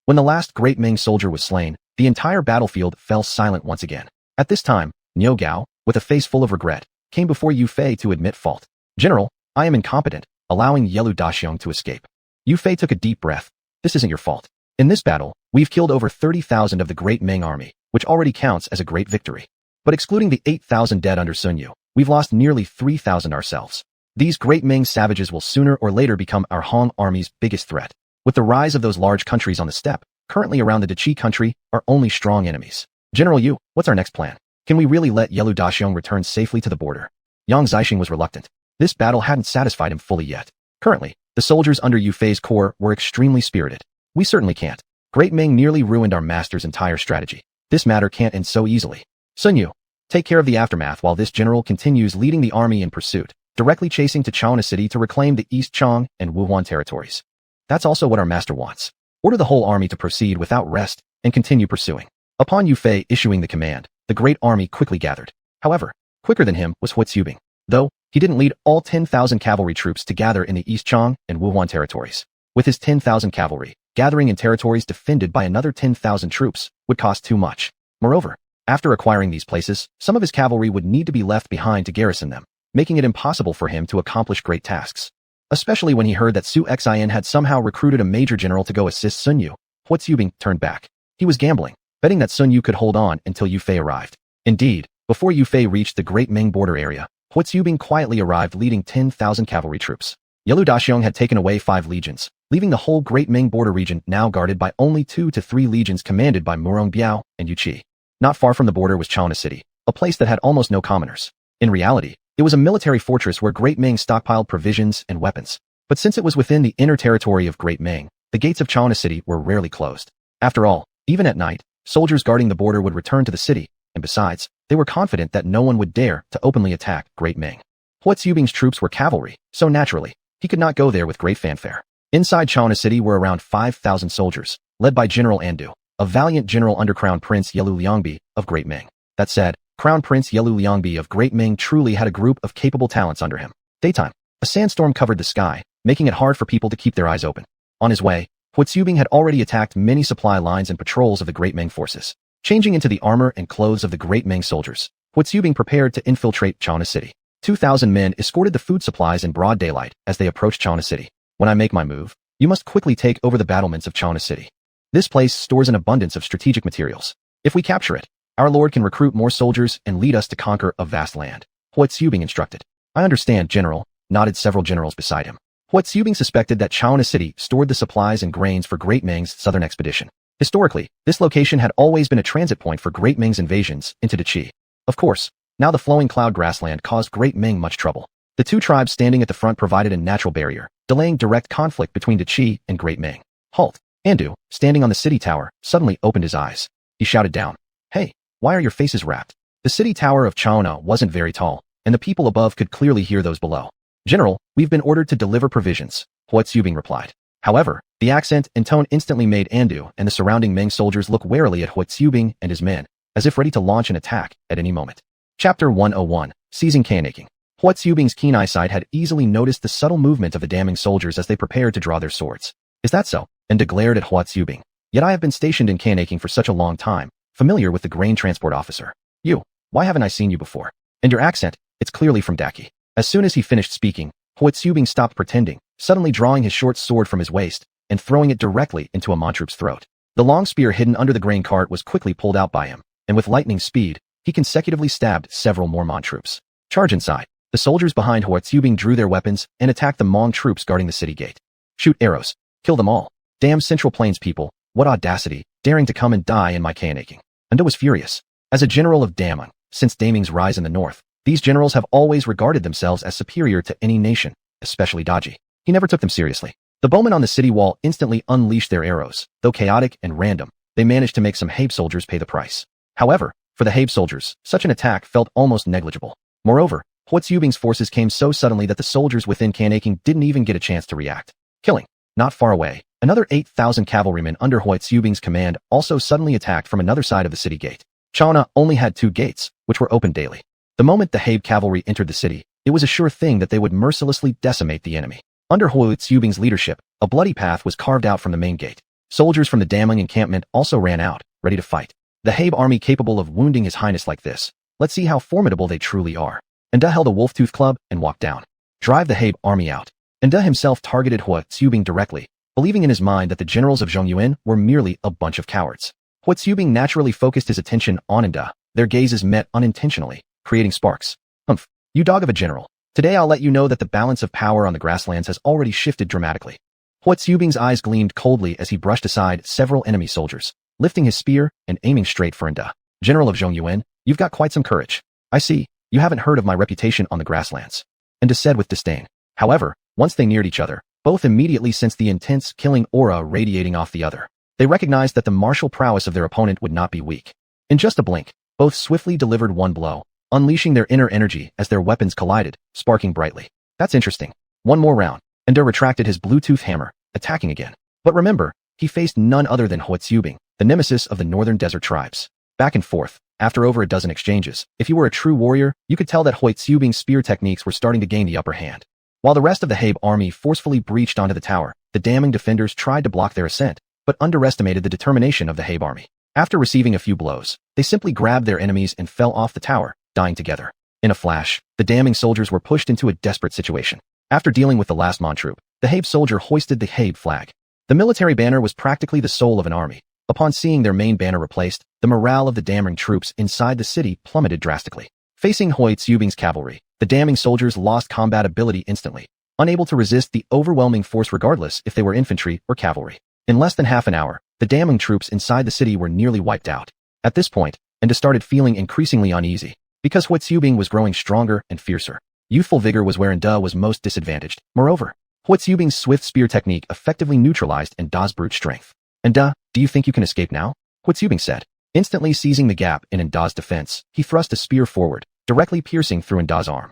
When the last Great Ming soldier was slain, the entire battlefield fell silent once again. At this time, Niu Gao, with a face full of regret, came before Yu Fei to admit fault. General, I am incompetent, allowing Yelu Daxiong to escape. Yu Fei took a deep breath. This isn't your fault. In this battle, we've killed over 30,000 of the Great Ming army, which already counts as a great victory. But excluding the 8,000 dead under Sun Yu, we've lost nearly 3,000 ourselves. These Great Ming savages will sooner or later become our Hong army's biggest threat. With the rise of those large countries on the steppe, currently around the Deqi country, are only strong enemies. General Yu, what's our next plan? Can we really let Yelu Daxiong return safely to the border? Yang Zixing was reluctant. This battle hadn't satisfied him fully yet. Currently, the soldiers under Yu Fei's corps were extremely spirited. We certainly can't. Great Ming nearly ruined our master's entire strategy. This matter can't end so easily. Sun Yu, take care of the aftermath while this general continues leading the army in pursuit, directly chasing to Chaona City to reclaim the East Chong and Wuhuan territories. That's also what our master wants. Order the whole army to proceed without rest and continue pursuing. Upon Yu Fei issuing the command, the great army quickly gathered. However, quicker than him was Huitzubing, though he didn't lead all 10,000 cavalry troops to gather in the East Chong and Wuhuan territories. With his 10,000 cavalry, gathering in territories defended by another 10,000 troops would cost too much. Moreover, after acquiring these places, some of his cavalry would need to be left behind to garrison them, making it impossible for him to accomplish great tasks. Especially when he heard that Su Xian had somehow recruited a major general to go assist Sun Yu, Huitzubing turned back. He was gambling, betting that Sun Yu could hold on until Yu Fei arrived. Indeed, before Yu Fei reached the Great Ming border area, Huitzubing quietly arrived leading 10,000 cavalry troops. Yelu Daxiong had taken away 5 legions, leaving the whole Great Ming border region now guarded by only 2 to 3 legions commanded by Murong Biao and Yu Qi. Not far from the border was Chaona City, a place that had almost no commoners. In reality, it was a military fortress where Great Ming stockpiled provisions and weapons. But since it was within the inner territory of Great Ming, the gates of Chaona City were rarely closed. After all, even at night, Soldiers guarding the border would return to the city, and besides, they were confident that no one would dare to openly attack Great Ming. Hua Tsubing's troops were cavalry, so naturally, he could not go there with great fanfare. Inside China City were around 5,000 soldiers, led by General Andu, a valiant general under Crown Prince Yelu Liangbi of Great Ming. That said, Crown Prince Yelu Liangbi of Great Ming truly had a group of capable talents under him. Daytime. A sandstorm covered the sky, making it hard for people to keep their eyes open. On his way, Hua Tsubing had already attacked many supply lines and patrols of the Great Ming forces. Changing into the armor and clothes of the Great Ming soldiers, Hua Tsubing prepared to infiltrate China City. 2,000 men escorted the food supplies in broad daylight as they approached China City. When I make my move, you must quickly take over the battlements of China City. This place stores an abundance of strategic materials. If we capture it, our lord can recruit more soldiers and lead us to conquer a vast land. Hua Tsubing instructed. I understand, General, nodded several generals beside him. Hua Tsubing suspected that China City stored the supplies and grains for Great Ming's southern expedition. Historically, this location had always been a transit point for Great Ming's invasions into the Qi. Of course, now the flowing cloud grassland caused Great Ming much trouble. The two tribes standing at the front provided a natural barrier, delaying direct conflict between the Qi and Great Ming. Halt! Andu, standing on the city tower, suddenly opened his eyes. He shouted down. Hey, why are your faces wrapped? The city tower of China wasn't very tall, and the people above could clearly hear those below. General, we've been ordered to deliver provisions, Hua Tsubing replied. However, the accent and tone instantly made Andu and the surrounding Ming soldiers look warily at Hua Tsubing and his men, as if ready to launch an attack at any moment. Chapter 101, Seizing Kanaking. Hua Tsubing's keen eyesight had easily noticed the subtle movement of the damning soldiers as they prepared to draw their swords. Is that so? Enda glared at Hua Tsubing. Yet I have been stationed in Kanaking for such a long time, familiar with the grain transport officer. You, why haven't I seen you before? And your accent, it's clearly from Daki. As soon as he finished speaking, Hua Tsubing stopped pretending, suddenly drawing his short sword from his waist and throwing it directly into a Montroop's throat. The long spear hidden under the grain cart was quickly pulled out by him, and with lightning speed, he consecutively stabbed several more Montroops. Charge inside. The soldiers behind Hua Tsubing drew their weapons and attacked the Hmong troops guarding the city gate. Shoot arrows. Kill them all. Damn Central Plains people, what audacity, daring to come and die in my Kanaking. Enda was furious. As a general of Damang, since Daming's rise in the north, these generals have always regarded themselves as superior to any nation, especially Daji. He never took them seriously. The bowmen on the city wall instantly unleashed their arrows. Though chaotic and random, they managed to make some Habe soldiers pay the price. However, for the Habe soldiers, such an attack felt almost negligible. Moreover, Hua Tsubing's forces came so suddenly that the soldiers within Kanaking didn't even get a chance to react. Killing. Not far away, another 8,000 cavalrymen under Hua Tsubing's command also suddenly attacked from another side of the city gate. China only had 2 gates, which were open daily. The moment the Habe cavalry entered the city, it was a sure thing that they would mercilessly decimate the enemy. Under Hua Tsubing's leadership, a bloody path was carved out from the main gate. Soldiers from the Damang encampment also ran out, ready to fight. The Habe army capable of wounding His Highness like this. Let's see how formidable they truly are. Enda held a wolf-tooth club and walked down. Drive the Habe army out. Enda himself targeted Hua Tsubing directly, believing in his mind that the generals of xuanhuan were merely a bunch of cowards. Hua Tsubing naturally focused his attention on Enda. Their gazes met unintentionally, creating sparks. Humph, you dog of a general. Today I'll let you know that the balance of power on the grasslands has already shifted dramatically. Hua Tsubing's eyes gleamed coldly as he brushed aside several enemy soldiers, lifting his spear and aiming straight for Enda. General of xuanhuan, you've got quite some courage. I see, you haven't heard of my reputation on the grasslands. Enda said with disdain. However, once they neared each other, both immediately sensed the intense killing aura radiating off the other. They recognized that the martial prowess of their opponent would not be weak. In just a blink, both swiftly delivered one blow, unleashing their inner energy as their weapons collided, sparking brightly. That's interesting. One more round. Enda retracted his Bluetooth hammer, attacking again. But remember, he faced none other than Hua Tsubing, the nemesis of the northern desert tribes. Back and forth, after over a dozen exchanges, if you were a true warrior, you could tell that Hua Tsubing's spear techniques were starting to gain the upper hand. While the rest of the Habe army forcefully breached onto the tower, the Damang defenders tried to block their ascent, but underestimated the determination of the Habe army. After receiving a few blows, they simply grabbed their enemies and fell off the tower, dying together. In a flash, the Damang soldiers were pushed into a desperate situation. After dealing with the last Montroop, the Habe soldier hoisted the Habe flag. The military banner was practically the soul of an army. Upon seeing their main banner replaced, the morale of the Damang troops inside the city plummeted drastically. Facing Hua Tsubing's cavalry, the Damang soldiers lost combat ability instantly, unable to resist the overwhelming force regardless if they were infantry or cavalry. In less than half an hour, the Damang troops inside the city were nearly wiped out. At this point, Enda started feeling increasingly uneasy, because Hua Tsubing was growing stronger and fiercer. Youthful vigor was where Enda was most disadvantaged. Moreover, Hua Tsubing's swift spear technique effectively neutralized Enda's brute strength. Enda, do you think you can escape now? Hua Tsubing said. Instantly seizing the gap in Nda's defense, he thrust a spear forward, directly piercing through Nda's arm.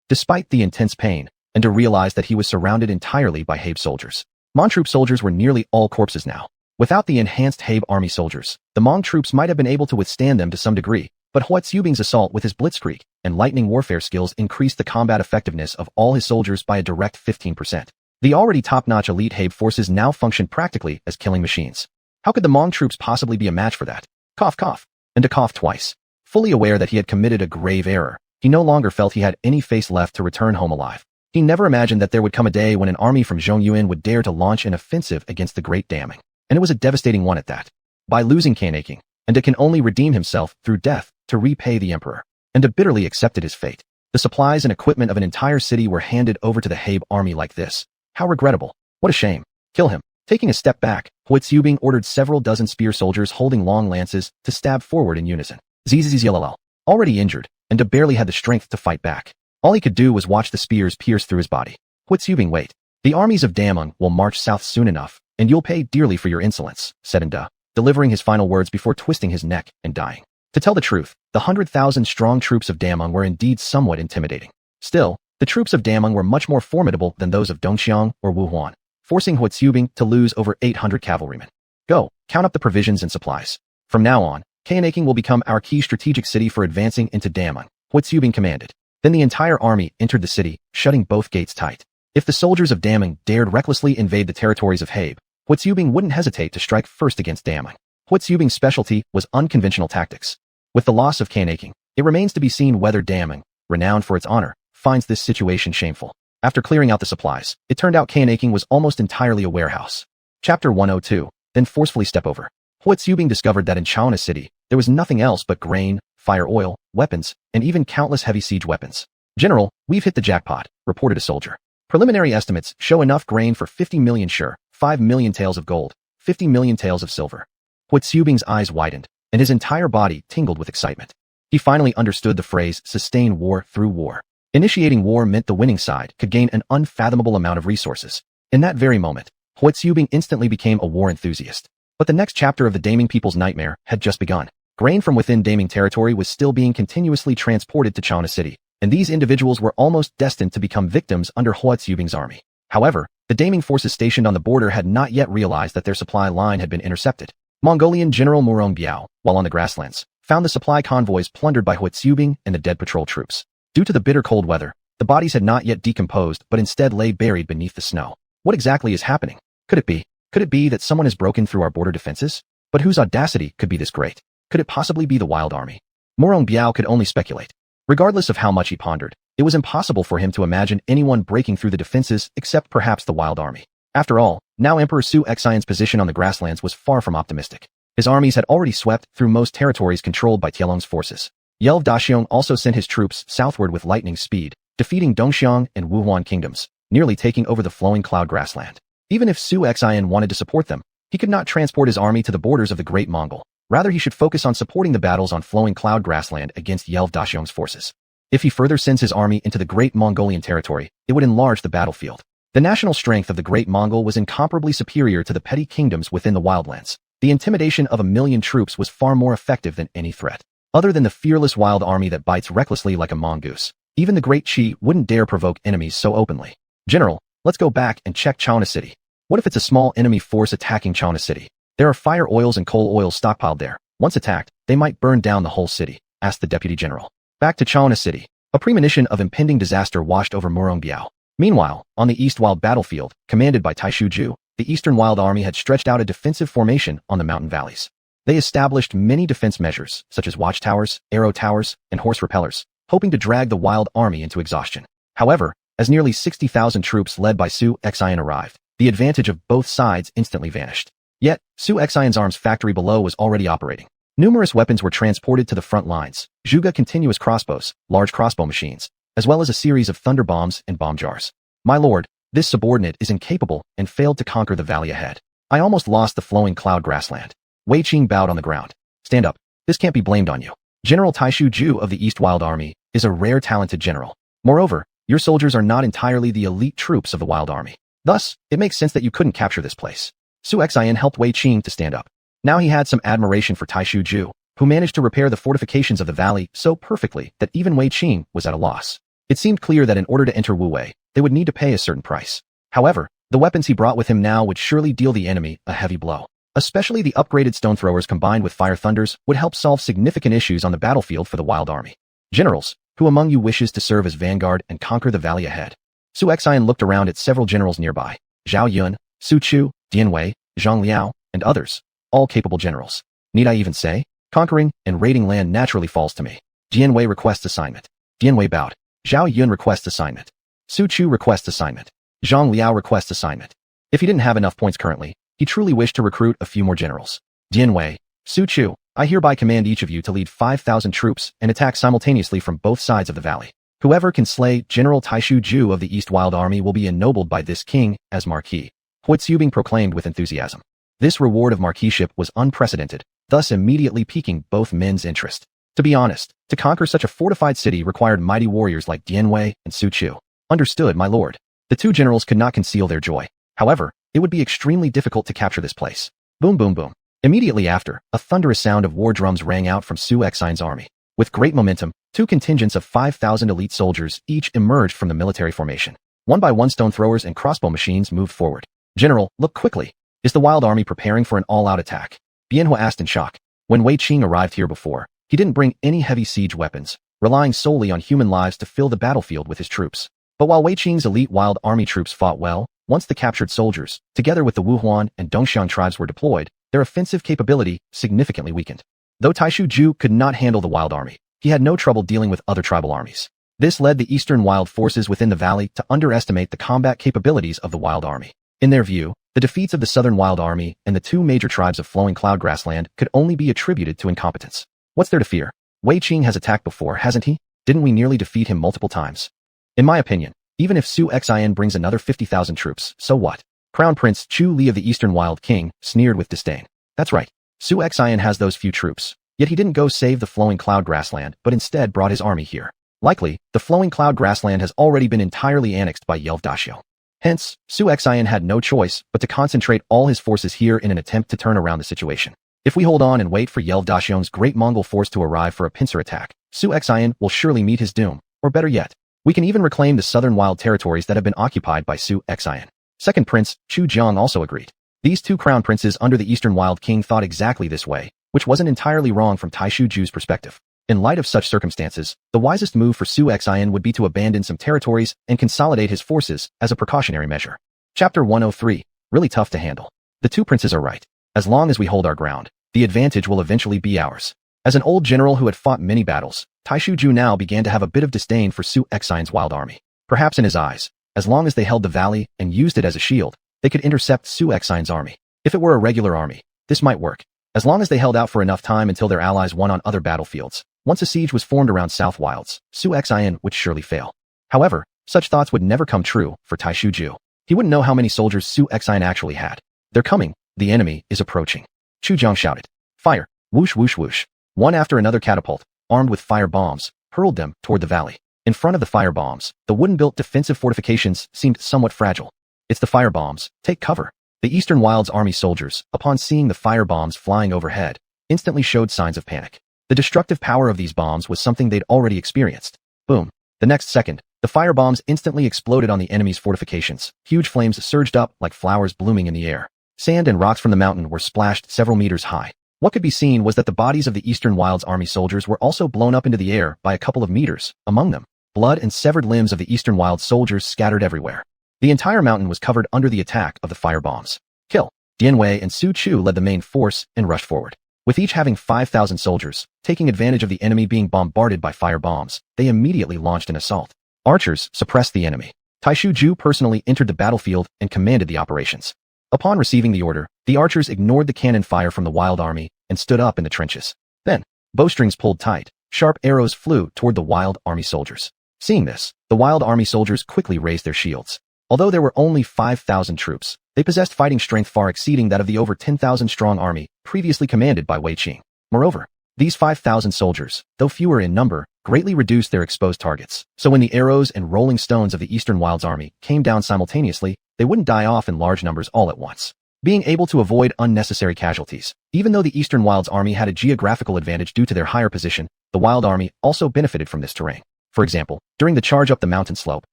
Despite the intense pain, Nda realized that he was surrounded entirely by Habe soldiers. Mon troop soldiers were nearly all corpses now. Without the enhanced Habe army soldiers, the Hmong troops might have been able to withstand them to some degree, but Hua Tsubing's assault with his blitzkrieg and lightning warfare skills increased the combat effectiveness of all his soldiers by a direct 15%. The already top-notch elite Habe forces now functioned practically as killing machines. How could the Hmong troops possibly be a match for that? Cough, cough. Nda coughed twice. Fully aware that he had committed a grave error, he no longer felt he had any face left to return home alive. He never imagined that there would come a day when an army from Xuanhuan would dare to launch an offensive against the Great Damning. And it was a devastating one at that. By losing Kanaking, Nda can only redeem himself through death to repay the emperor. Nda bitterly accepted his fate. The supplies and equipment of an entire city were handed over to the Habe army like this. How regrettable. What a shame. Kill him. Taking a step back, Hua Tsubing ordered several dozen spear soldiers holding long lances to stab forward in unison. Zzzzll. Already injured, Nda barely had the strength to fight back. All he could do was watch the spears pierce through his body. Hua Tsubing, wait. The armies of Damung will march south soon enough, and you'll pay dearly for your insolence, said Nda, delivering his final words before twisting his neck and dying. To tell the truth, the 100,000-strong troops of Damung were indeed somewhat intimidating. Still, the troops of Damung were much more formidable than those of Dongxiang or Wuhuan, forcing Hua Tsubing to lose over 800 cavalrymen. Go, count up the provisions and supplies. From now on, Kanaking will become our key strategic city for advancing into Damung, Hua Tsubing commanded. Then the entire army entered the city, shutting both gates tight. If the soldiers of Damung dared recklessly invade the territories of Habe, Hua Tsubing wouldn't hesitate to strike first against Damung. Hua Tsubing's specialty was unconventional tactics. With the loss of Kanaking, it remains to be seen whether Damung, renowned for its honor, finds this situation shameful. After clearing out the supplies, it turned out Kanaking was almost entirely a warehouse. Chapter 102, then forcefully step over. Hua Tsubing discovered that in Chaona City, there was nothing else but grain, fire oil, weapons, and even countless heavy siege weapons. General, we've hit the jackpot, reported a soldier. Preliminary estimates show enough grain for 50 million sure, 5 million taels of gold, 50 million taels of silver. Hua Tsubing's eyes widened, and his entire body tingled with excitement. He finally understood the phrase, sustain war through war. Initiating war meant the winning side could gain an unfathomable amount of resources. In that very moment, Hua Tsubing instantly became a war enthusiast. But the next chapter of the Daming people's nightmare had just begun. Grain from within Daming territory was still being continuously transported to Chaona City, and these individuals were almost destined to become victims under Hua Tsubing's army. However, the Daming forces stationed on the border had not yet realized that their supply line had been intercepted. Mongolian General Murong Biao, while on the grasslands, found the supply convoys plundered by Hua Tsubing and the dead patrol troops. Due to the bitter cold weather, the bodies had not yet decomposed but instead lay buried beneath the snow. What exactly is happening? Could it be that someone has broken through our border defenses? But whose audacity could be this great? Could it possibly be the Wild Army? Murong Biao could only speculate. Regardless of how much he pondered, it was impossible for him to imagine anyone breaking through the defenses except perhaps the Wild Army. After all, now Emperor Xuanhuan's position on the grasslands was far from optimistic. His armies had already swept through most territories controlled by Tielong's forces. Yelv Daxiong also sent his troops southward with lightning speed, defeating Dongxiang and Wuhuan kingdoms, nearly taking over the flowing cloud grassland. Even if Xuanhuan wanted to support them, he could not transport his army to the borders of the Great Mongol. Rather, he should focus on supporting the battles on flowing cloud grassland against Yelv Daxiong's forces. If he further sends his army into the Great Mongolian territory, it would enlarge the battlefield. The national strength of the Great Mongol was incomparably superior to the petty kingdoms within the wildlands. The intimidation of 1 million troops was far more effective than any threat. Other than the fearless wild army that bites recklessly like a mongoose, even the Great Qi wouldn't dare provoke enemies so openly. General, let's go back and check Chaona City. What if it's a small enemy force attacking Chaona City? There are fire oils and coal oils stockpiled there. Once attacked, they might burn down the whole city, asked the deputy general. Back to Chaona City. A premonition of impending disaster washed over Murong Biao. Meanwhile, on the East Wild battlefield, commanded by Taishu Ju, the Eastern Wild Army had stretched out a defensive formation on the mountain valleys. They established many defense measures, such as watchtowers, arrow towers, and horse repellers, hoping to drag the Wild Army into exhaustion. However, as nearly 60,000 troops led by Xuanhuan arrived, the advantage of both sides instantly vanished. Yet, Xuanhuan's arms factory below was already operating. Numerous weapons were transported to the front lines, Zhuge continuous crossbows, large crossbow machines, as well as a series of thunder bombs and bomb jars. My lord, this subordinate is incapable and failed to conquer the valley ahead. I almost lost the flowing cloud grassland. Wei Qing bowed on the ground. Stand up. This can't be blamed on you. General Taishu Ju of the East Wild Army is a rare talented general. Moreover, your soldiers are not entirely the elite troops of the Wild Army. Thus, it makes sense that you couldn't capture this place. Xuanhuan helped Wei Qing to stand up. Now he had some admiration for Taishu Ju, who managed to repair the fortifications of the valley so perfectly that even Wei Qing was at a loss. It seemed clear that in order to enter Wu Wei, they would need to pay a certain price. However, the weapons he brought with him now would surely deal the enemy a heavy blow. Especially the upgraded stone throwers combined with fire thunders would help solve significant issues on the battlefield for the wild army. Generals, who among you wishes to serve as vanguard and conquer the valley ahead? Su Xuanhuan looked around at several generals nearby. Zhao Yun, Su Chu, Dian Wei, Zhang Liao, and others. All capable generals. Need I even say? Conquering and raiding land naturally falls to me. Dian Wei requests assignment. Dian Wei bowed. Zhao Yun requests assignment. Su Chu requests assignment. Zhang Liao requests assignment. If he didn't have enough points currently, he truly wished to recruit a few more generals. Dian Wei, Su Chu, I hereby command each of you to lead 5,000 troops and attack simultaneously from both sides of the valley. Whoever can slay General Taishu Ju of the East Wild Army will be ennobled by this king as Marquis. Huitzubing proclaimed with enthusiasm. This reward of marquiship was unprecedented, thus immediately piquing both men's interest. To be honest, to conquer such a fortified city required mighty warriors like Dian Wei and Su Chu. Understood, my lord. The two generals could not conceal their joy. However, it would be extremely difficult to capture this place. Boom boom boom. Immediately after, a thunderous sound of war drums rang out from Su Xuanhuan's army. With great momentum, two contingents of 5,000 elite soldiers each emerged from the military formation. One by one stone throwers and crossbow machines moved forward. General, look quickly. Is the wild army preparing for an all-out attack? Bianhua asked in shock. When Wei Qing arrived here before, he didn't bring any heavy siege weapons, relying solely on human lives to fill the battlefield with his troops. But while Wei Qing's elite wild army troops fought well, once the captured soldiers, together with the Xuanhuan and Dongxiang tribes were deployed, their offensive capability significantly weakened. Though Taishu Ju could not handle the wild army, he had no trouble dealing with other tribal armies. This led the eastern wild forces within the valley to underestimate the combat capabilities of the wild army. In their view, the defeats of the southern wild army and the two major tribes of flowing cloud grassland could only be attributed to incompetence. What's there to fear? Wei Qing has attacked before, hasn't he? Didn't we nearly defeat him multiple times? In my opinion, even if Su Xuanhuan brings another 50,000 troops, so what? Crown Prince Chu Li of the Eastern Wild King sneered with disdain. That's right. Su Xuanhuan has those few troops. Yet he didn't go save the flowing cloud grassland, but instead brought his army here. Likely, the flowing cloud grassland has already been entirely annexed by Yelv-Daxiu. Hence, Su Xuanhuan had no choice but to concentrate all his forces here in an attempt to turn around the situation. If we hold on and wait for Yelv-Daxiu's great Mongol force to arrive for a pincer attack, Su Xuanhuan will surely meet his doom, or better yet, we can even reclaim the southern wild territories that have been occupied by Su Xuanhuan. Second Prince Chu Jiang also agreed. These two crown princes under the Eastern Wild King thought exactly this way, which wasn't entirely wrong from Taishu Ju's perspective. In light of such circumstances, the wisest move for Su Xuanhuan would be to abandon some territories and consolidate his forces as a precautionary measure. Chapter 103. Really tough to handle. The two princes are right. As long as we hold our ground, the advantage will eventually be ours. As an old general who had fought many battles, Taishu Ju now began to have a bit of disdain for Su Xuanhuan's wild army. Perhaps in his eyes, as long as they held the valley and used it as a shield, they could intercept Su Xuanhuan's army. If it were a regular army, this might work. As long as they held out for enough time until their allies won on other battlefields, once a siege was formed around South Wilds, Su Xuanhuan would surely fail. However, such thoughts would never come true for Taishu Ju. He wouldn't know how many soldiers Su Xuanhuan actually had. They're coming. The enemy is approaching. Chu Jiang shouted. Fire! Whoosh whoosh whoosh. One after another catapult, armed with fire bombs, hurled them toward the valley. In front of the fire bombs, the wooden-built defensive fortifications seemed somewhat fragile. It's the fire bombs. Take cover. The Eastern Wilds army soldiers, upon seeing the fire bombs flying overhead, instantly showed signs of panic. The destructive power of these bombs was something they'd already experienced. Boom. The next second, the fire bombs instantly exploded on the enemy's fortifications. Huge flames surged up like flowers blooming in the air. Sand and rocks from the mountain were splashed several meters high. What could be seen was that the bodies of the Eastern Wilds army soldiers were also blown up into the air by a couple of meters. Among them, blood and severed limbs of the Eastern Wilds soldiers scattered everywhere. The entire mountain was covered under the attack of the fire bombs. Kill. Dian Wei and Su Chu led the main force and rushed forward. With each having 5,000 soldiers, taking advantage of the enemy being bombarded by fire bombs, they immediately launched an assault. Archers suppressed the enemy. Taishu Ju personally entered the battlefield and commanded the operations. Upon receiving the order, the archers ignored the cannon fire from the wild army and stood up in the trenches. Then, bowstrings pulled tight, sharp arrows flew toward the wild army soldiers. Seeing this, the wild army soldiers quickly raised their shields. Although there were only 5,000 troops, they possessed fighting strength far exceeding that of the over 10,000 strong army previously commanded by Wei Qing. Moreover, these 5,000 soldiers, though fewer in number, greatly reduced their exposed targets. So when the arrows and rolling stones of the Eastern Wilds army came down simultaneously, they wouldn't die off in large numbers all at once. being able to avoid unnecessary casualties. Even though the Eastern Wild's army had a geographical advantage due to their higher position, the Wild army also benefited from this terrain. For example, during the charge up the mountain slope,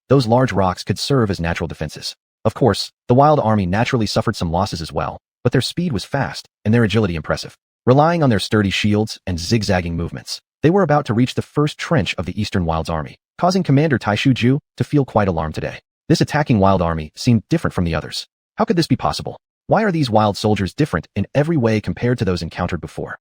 those large rocks could serve as natural defenses. Of course, the Wild army naturally suffered some losses as well, but their speed was fast and their agility impressive. Relying on their sturdy shields and zigzagging movements, they were about to reach the first trench of the Eastern Wild's army, causing Commander Taishu Ju to feel quite alarmed today. This attacking Wild army seemed different from the others. How could this be possible? Why are these Wild soldiers different in every way compared to those encountered before?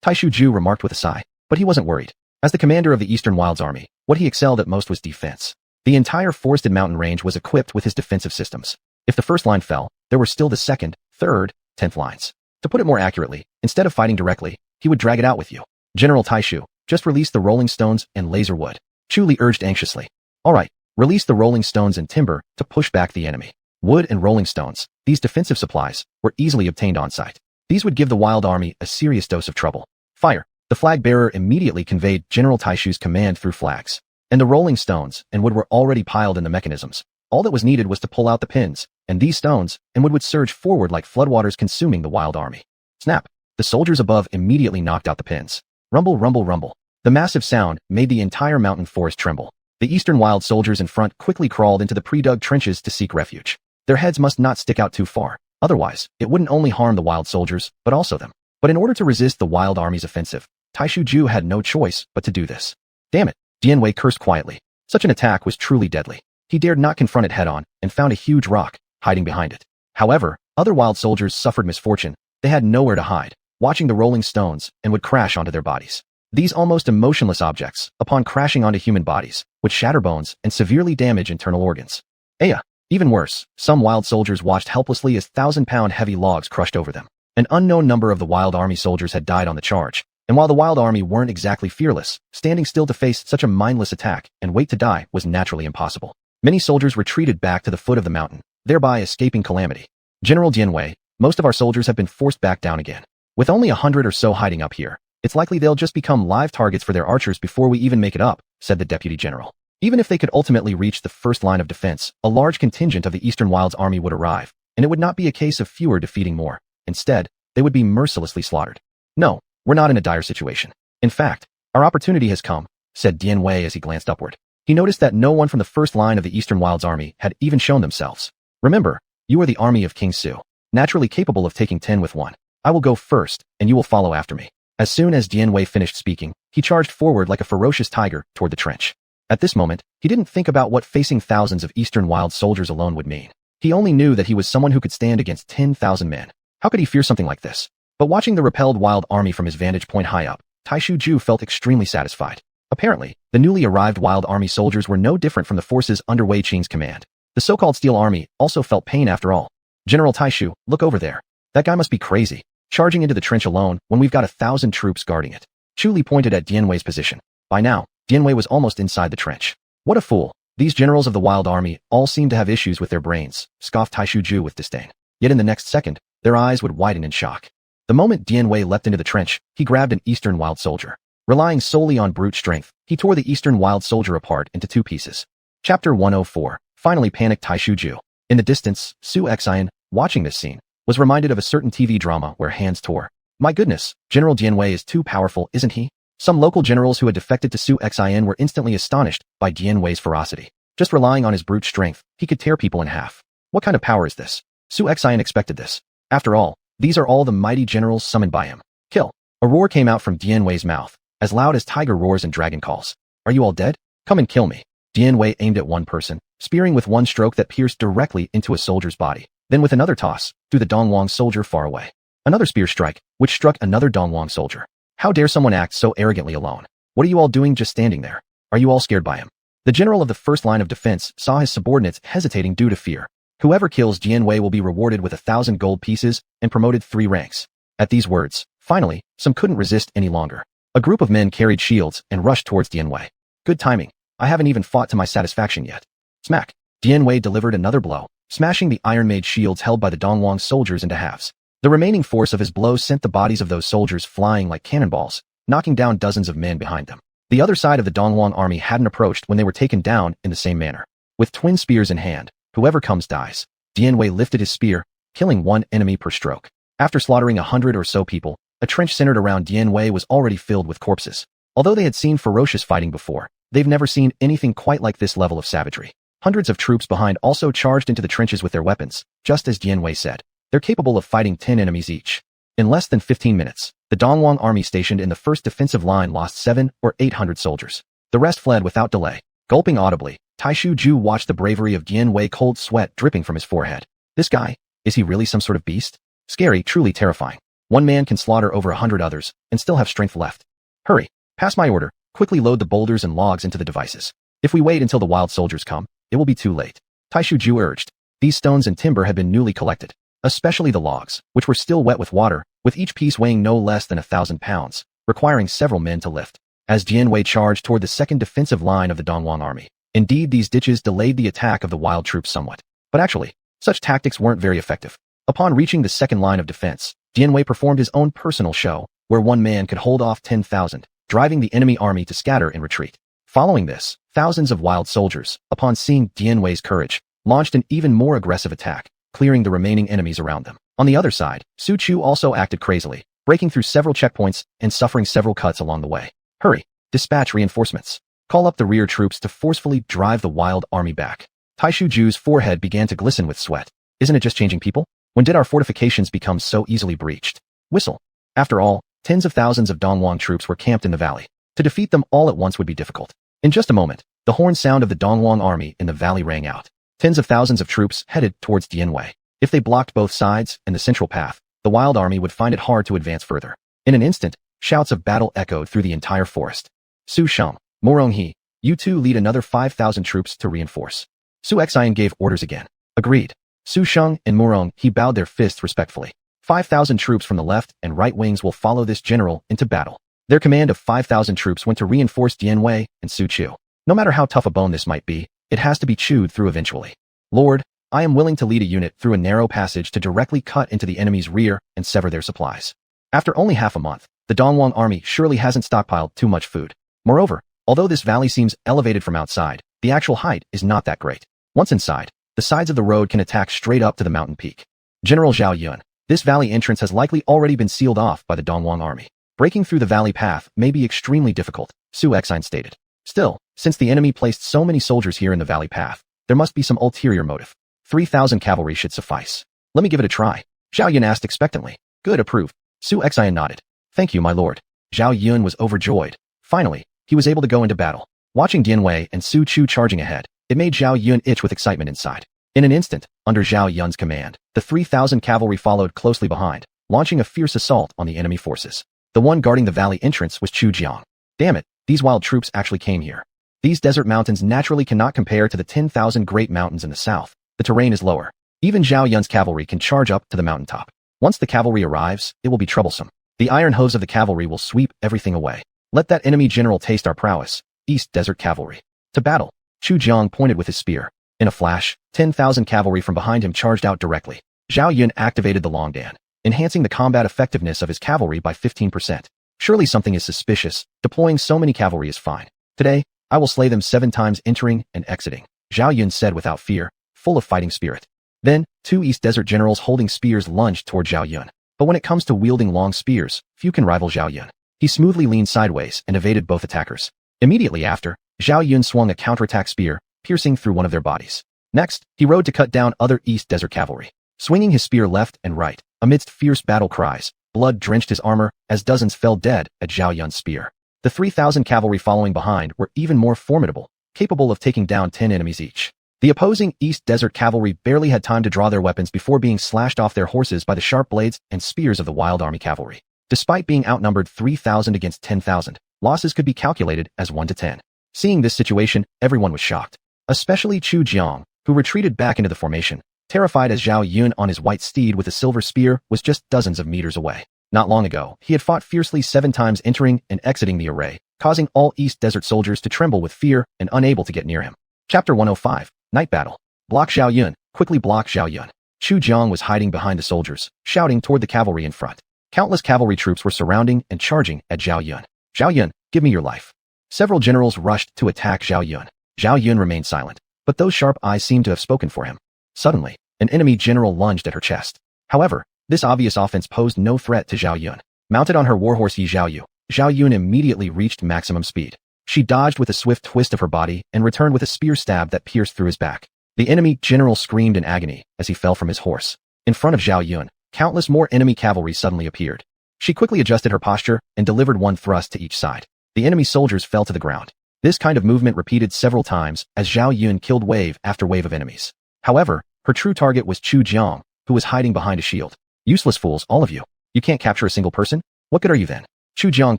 Taishu Ju remarked with a sigh, but he wasn't worried. As the commander of the Eastern Wild's army, what he excelled at most was defense. The entire forested mountain range was equipped with his defensive systems. If the first line fell, there were still the second, third, 10th lines. To put it more accurately, instead of fighting directly, he would drag it out with you. General Taishu, just release the rolling stones and laser wood. Chu Li urged anxiously. All right, release the rolling stones and timber to push back the enemy. Wood and rolling stones, these defensive supplies, were easily obtained on site. These would give the Wild army a serious dose of trouble. Fire! The flag bearer immediately conveyed General Taishu's command through flags. And the rolling stones and wood were already piled in the mechanisms. All that was needed was to pull out the pins, and these stones and wood would surge forward like floodwaters consuming the Wild army. Snap! The soldiers above immediately knocked out the pins. Rumble, rumble, rumble. The massive sound made the entire mountain forest tremble. The Eastern Wild soldiers in front quickly crawled into the pre-dug trenches to seek refuge. Their heads must not stick out too far. Otherwise, it wouldn't only harm the Wild soldiers, but also them. But in order to resist the Wild army's offensive, Taishu Ju had no choice but to do this. Damn it, Dian Wei cursed quietly. Such an attack was truly deadly. He dared not confront it head-on and found a huge rock, hiding behind it. However, other Wild soldiers suffered misfortune. They had nowhere to hide, watching the rolling stones and would crash onto their bodies. These almost emotionless objects, upon crashing onto human bodies, would shatter bones and severely damage internal organs. Aya! Even worse, some Wild soldiers watched helplessly as 1,000-pound heavy logs crushed over them. An unknown number of the Wild army soldiers had died on the charge, and while the Wild army weren't exactly fearless, standing still to face such a mindless attack and wait to die was naturally impossible. Many soldiers retreated back to the foot of the mountain, thereby escaping calamity. General Dian Wei, most of our soldiers have been forced back down again. With only 100 or so hiding up here, it's likely they'll just become live targets for their archers before we even make it up, said the deputy general. Even if they could ultimately reach the first line of defense, a large contingent of the Eastern Wild's army would arrive, and it would not be a case of fewer defeating more. Instead, they would be mercilessly slaughtered. No, we're not in a dire situation. In fact, our opportunity has come, said Dian Wei as he glanced upward. He noticed that no one from the first line of the Eastern Wild's army had even shown themselves. Remember, you are the army of King Su, naturally capable of taking 10 with 1. I will go first, and you will follow after me. As soon as Dian Wei finished speaking, he charged forward like a ferocious tiger toward the trench. At this moment, he didn't think about what facing thousands of Eastern Wild soldiers alone would mean. He only knew that he was someone who could stand against 10,000 men. How could he fear something like this? But watching the repelled Wild army from his vantage point high up, Taishu Ju felt extremely satisfied. Apparently, the newly arrived Wild army soldiers were no different from the forces under Wei Qing's command. The so-called Steel army also felt pain after all. General Taishu, look over there. That guy must be crazy, charging into the trench alone when we've got 1,000 troops guarding it. Chu Li pointed at Dian Wei's position. By now, Dian Wei was almost inside the trench. What a fool. These generals of the Wild army all seem to have issues with their brains, scoffed Taishu Ju with disdain. Yet in the next second, their eyes would widen in shock. The moment Dian Wei leapt into the trench, he grabbed an Eastern Wild soldier. Relying solely on brute strength, he tore the Eastern Wild soldier apart into 2 pieces. Chapter 104. Finally panicked Taishu Ju. In the distance, Su Xuanhuan, watching this scene, was reminded of a certain TV drama where hands tore. My goodness, General Dian Wei is too powerful, isn't he? Some local generals who had defected to Su Xuanhuan were instantly astonished by Dian Wei's ferocity. Just relying on his brute strength, he could tear people in half. What kind of power is this? Su Xuanhuan expected this. After all, these are all the mighty generals summoned by him. Kill! A roar came out from Dian Wei's mouth, as loud as tiger roars and dragon calls. Are you all dead? Come and kill me. Dian Wei aimed at one person, spearing with one stroke that pierced directly into a soldier's body. Then with another toss, threw the Dongwang soldier far away. Another spear strike, which struck another Dongwang soldier. How dare someone act so arrogantly alone? What are you all doing just standing there? Are you all scared by him? The general of the first line of defense saw his subordinates hesitating due to fear. Whoever kills Dian Wei will be rewarded with 1,000 gold pieces and promoted 3 ranks. At these words, finally, some couldn't resist any longer. A group of men carried shields and rushed towards Dian Wei. Good timing. I haven't even fought to my satisfaction yet. Smack! Dian Wei delivered another blow, smashing the iron-made shields held by the Dongwang soldiers into halves. The remaining force of his blows sent the bodies of those soldiers flying like cannonballs, knocking down dozens of men behind them. The other side of the Dongwang army hadn't approached when they were taken down in the same manner. With twin spears in hand, whoever comes dies. Dian Wei lifted his spear, killing one enemy per stroke. After slaughtering 100 or so people, a trench centered around Dianwei was already filled with corpses. Although they had seen ferocious fighting before, they've never seen anything quite like this level of savagery. Hundreds of troops behind also charged into the trenches with their weapons, just as Dianwei said. They're capable of fighting 10 enemies each. In less than 15 minutes, the Dongwang army stationed in the first defensive line lost 700 or 800 soldiers. The rest fled without delay. Gulping audibly, Taishu Ju watched the bravery of Dianwei, cold sweat dripping from his forehead. This guy, is he really some sort of beast? Scary, truly terrifying. One man can slaughter over 100 others and still have strength left. Hurry, pass my order, quickly load the boulders and logs into the devices. If we wait until the wild soldiers come, it will be too late. Taishu Ju urged. These stones and timber had been newly collected, especially the logs, which were still wet with water, with each piece weighing no less than 1,000 pounds, requiring several men to lift. As Dianwei charged toward the second defensive line of the Dongwang army. Indeed, these ditches delayed the attack of the wild troops somewhat. But actually, such tactics weren't very effective. Upon reaching the second line of defense, Dianwei performed his own personal show, where one man could hold off 10,000, driving the enemy army to scatter in retreat. Following this, thousands of wild soldiers, upon seeing Dianwei's courage, launched an even more aggressive attack, clearing the remaining enemies around them. On the other side, Su Chu also acted crazily, breaking through several checkpoints and suffering several cuts along the way. Hurry, dispatch reinforcements. Call up the rear troops to forcefully drive the wild army back. Taishu Ju's forehead began to glisten with sweat. Isn't it just changing people? When did our fortifications become so easily breached? Whistle. After all, tens of thousands of Dongwang troops were camped in the valley. To defeat them all at once would be difficult. In just a moment, the horn sound of the Dongwang army in the valley rang out. Tens of thousands of troops headed towards Dianwei. If they blocked both sides and the central path, the wild army would find it hard to advance further. In an instant, shouts of battle echoed through the entire forest. Su Sheng, Morong He, you two lead another 5,000 troops to reinforce. Su Xian gave orders again. Agreed. Su Sheng and Morong He bowed their fists respectfully. 5,000 troops from the left and right wings will follow this general into battle. Their command of 5,000 troops went to reinforce Dianwei and Su Chu. No matter how tough a bone this might be, it has to be chewed through eventually. Lord, I am willing to lead a unit through a narrow passage to directly cut into the enemy's rear and sever their supplies. After only half a month, the Dongwang army surely hasn't stockpiled too much food. Moreover, although this valley seems elevated from outside, the actual height is not that great. Once inside, the sides of the road can attack straight up to the mountain peak. General Zhao Yun, this valley entrance has likely already been sealed off by the Dongwang army. Breaking through the valley path may be extremely difficult, Su Xian stated. Still, since the enemy placed so many soldiers here in the valley path, there must be some ulterior motive. 3,000 cavalry should suffice. Let me give it a try. Zhao Yun asked expectantly. Good, approved. Su Xian nodded. Thank you, my lord. Zhao Yun was overjoyed. Finally, he was able to go into battle. Watching Dianwei and Su Chu charging ahead, it made Zhao Yun itch with excitement inside. In an instant, under Zhao Yun's command, the 3,000 cavalry followed closely behind, launching a fierce assault on the enemy forces. The one guarding the valley entrance was Chu Jiang. Damn it, these wild troops actually came here. These desert mountains naturally cannot compare to the 10,000 great mountains in the south. The terrain is lower. Even Zhao Yun's cavalry can charge up to the mountaintop. Once the cavalry arrives, it will be troublesome. The iron hose of the cavalry will sweep everything away. Let that enemy general taste our prowess. East Desert Cavalry. To battle. Chu Jiang pointed with his spear. In a flash, 10,000 cavalry from behind him charged out directly. Zhao Yun activated the long dan, enhancing the combat effectiveness of his cavalry by 15%. Surely something is suspicious. Deploying so many cavalry is fine. Today, I will slay them 7 times entering and exiting, Zhao Yun said without fear, full of fighting spirit. Then, 2 East Desert generals holding spears lunged toward Zhao Yun. But when it comes to wielding long spears, few can rival Zhao Yun. He smoothly leaned sideways and evaded both attackers. Immediately after, Zhao Yun swung a counterattack spear, piercing through one of their bodies. Next, he rode to cut down other East Desert cavalry. Swinging his spear left and right, amidst fierce battle cries, blood drenched his armor as dozens fell dead at Zhao Yun's spear. The 3,000 cavalry following behind were even more formidable, capable of taking down 10 enemies each. The opposing East Desert cavalry barely had time to draw their weapons before being slashed off their horses by the sharp blades and spears of the wild army cavalry. Despite being outnumbered 3,000 against 10,000, losses could be calculated as 1 to 10. Seeing this situation, everyone was shocked. Especially Chu Jiang, who retreated back into the formation, terrified as Zhao Yun on his white steed with a silver spear was just dozens of meters away. Not long ago, he had fought fiercely 7 times entering and exiting the array, causing all East Desert soldiers to tremble with fear and unable to get near him. Chapter 105, Night Battle. Block Zhao Yun, quickly block Zhao Yun. Chu Jiang was hiding behind the soldiers, shouting toward the cavalry in front. Countless cavalry troops were surrounding and charging at Zhao Yun. Zhao Yun, give me your life. Several generals rushed to attack Zhao Yun. Zhao Yun remained silent, but those sharp eyes seemed to have spoken for him. Suddenly, an enemy general lunged at her chest. However, this obvious offense posed no threat to Zhao Yun. Mounted on her warhorse Yi Zhao Yu, Zhao Yun immediately reached maximum speed. She dodged with a swift twist of her body and returned with a spear stab that pierced through his back. The enemy general screamed in agony as he fell from his horse. In front of Zhao Yun, countless more enemy cavalry suddenly appeared. She quickly adjusted her posture and delivered one thrust to each side. The enemy soldiers fell to the ground. This kind of movement repeated several times as Zhao Yun killed wave after wave of enemies. However, her true target was Chu Jiang, who was hiding behind a shield. Useless fools, all of you. You can't capture a single person? What good are you then? Chu Jiang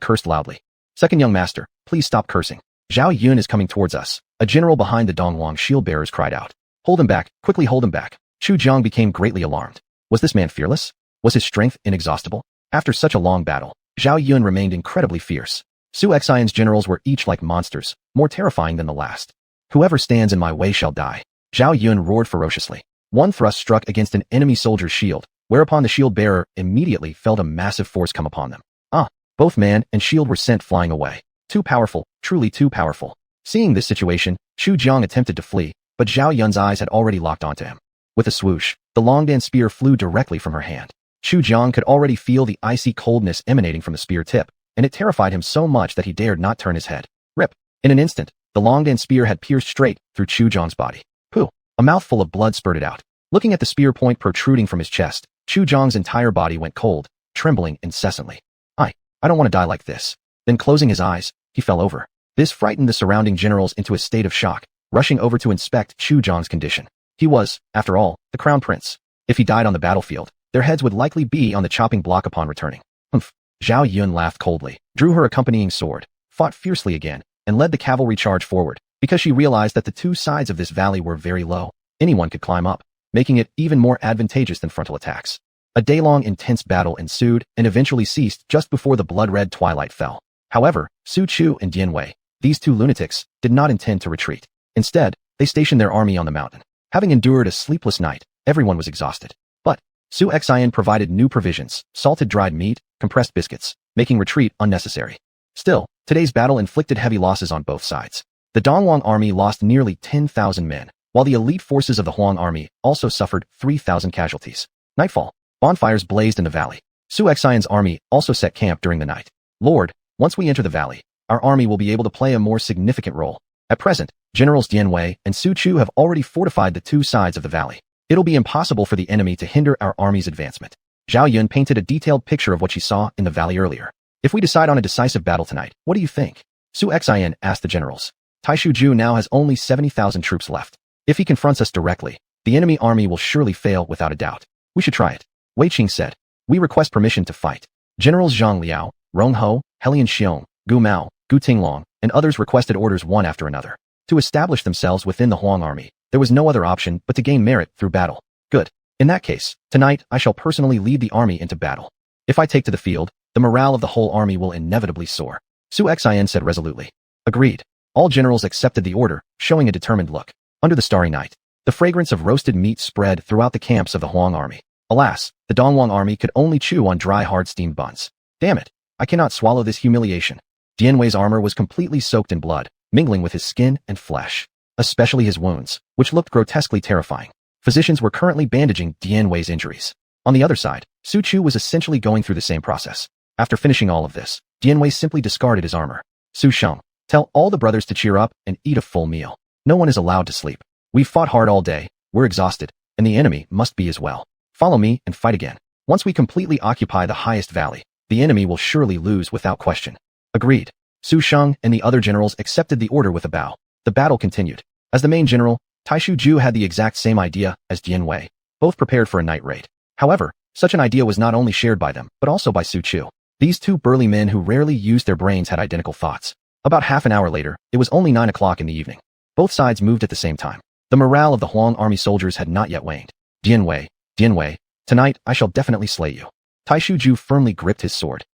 cursed loudly. Second young master, please stop cursing. Zhao Yun is coming towards us. A general behind the Dongwang shield bearers cried out. Hold him back, quickly hold him back. Chu Jiang became greatly alarmed. Was this man fearless? Was his strength inexhaustible? After such a long battle, Zhao Yun remained incredibly fierce. Su Xian's generals were each like monsters, more terrifying than the last. Whoever stands in my way shall die. Zhao Yun roared ferociously. One thrust struck against an enemy soldier's shield, whereupon the shield bearer immediately felt a massive force come upon them. Both man and shield were sent flying away. Too powerful, truly too powerful. Seeing this situation, Chu Jiang attempted to flee, but Zhao Yun's eyes had already locked onto him. With a swoosh, the Longdan spear flew directly from her hand. Chu Jiang could already feel the icy coldness emanating from the spear tip, and it terrified him so much that he dared not turn his head. Rip! In an instant, the Longdan spear had pierced straight through Chu Jiang's body. Pooh! A mouthful of blood spurted out. Looking at the spear point protruding from his chest, Chu Jiang's entire body went cold, trembling incessantly. I don't want to die like this. Then closing his eyes, he fell over. This frightened the surrounding generals into a state of shock, rushing over to inspect Chu Jiang's condition. He was, after all, the crown prince. If he died on the battlefield, their heads would likely be on the chopping block upon returning. Humph. Zhao Yun laughed coldly, drew her accompanying sword, fought fiercely again, and led the cavalry charge forward, because she realized that the two sides of this valley were very low. Anyone could climb up, making it even more advantageous than frontal attacks. A day-long intense battle ensued and eventually ceased just before the blood-red twilight fell. However, Su Chu and Dian Wei, these two lunatics, did not intend to retreat. Instead, they stationed their army on the mountain. Having endured a sleepless night, everyone was exhausted. But Su Xian provided new provisions, salted dried meat, compressed biscuits, making retreat unnecessary. Still, today's battle inflicted heavy losses on both sides. The Dongwang army lost nearly 10,000 men, while the elite forces of the Huang army also suffered 3,000 casualties. Nightfall. Bonfires blazed in the valley. Su Xian's army also set camp during the night. Lord, once we enter the valley, our army will be able to play a more significant role. At present, Generals Dian Wei and Su Chu have already fortified the two sides of the valley. It'll be impossible for the enemy to hinder our army's advancement. Zhao Yun painted a detailed picture of what she saw in the valley earlier. If we decide on a decisive battle tonight, what do you think? Su Xian asked the generals. Taishu Ju now has only 70,000 troops left. If he confronts us directly, the enemy army will surely fail without a doubt. We should try it. Wei Qing said. We request permission to fight. Generals Zhang Liao, Rong Ho, Helian Xiong, Gu Mao, Gu Tinglong, and others requested orders one after another. To establish themselves within the Huang army, there was no other option but to gain merit through battle. Good. In that case, tonight I shall personally lead the army into battle. If I take to the field, the morale of the whole army will inevitably soar. Su Xian said resolutely. Agreed. All generals accepted the order, showing a determined look. Under the starry night, the fragrance of roasted meat spread throughout the camps of the Huang army. Alas, the Dongwang army could only chew on dry hard steamed buns. Damn it, I cannot swallow this humiliation. Dian Wei's armor was completely soaked in blood, mingling with his skin and flesh, especially his wounds, which looked grotesquely terrifying. Physicians were currently bandaging Dian Wei's injuries. On the other side, Su Chu was essentially going through the same process. After finishing all of this, Dian Wei simply discarded his armor. Su Sheng, tell all the brothers to cheer up and eat a full meal. No one is allowed to sleep. We've fought hard all day, we're exhausted, and the enemy must be as well. Follow me and fight again. Once we completely occupy the highest valley, the enemy will surely lose without question. Agreed. Su Sheng and the other generals accepted the order with a bow. The battle continued. As the main general, Taishu Ju had the exact same idea as Dian Wei. Both prepared for a night raid. However, such an idea was not only shared by them, but also by Su Chu. These two burly men who rarely used their brains had identical thoughts. About half an hour later, it was only 9 o'clock in the evening. Both sides moved at the same time. The morale of the Huang army soldiers had not yet waned. Dian Wei, tonight I shall definitely slay you. Taishu Ju firmly gripped his sword.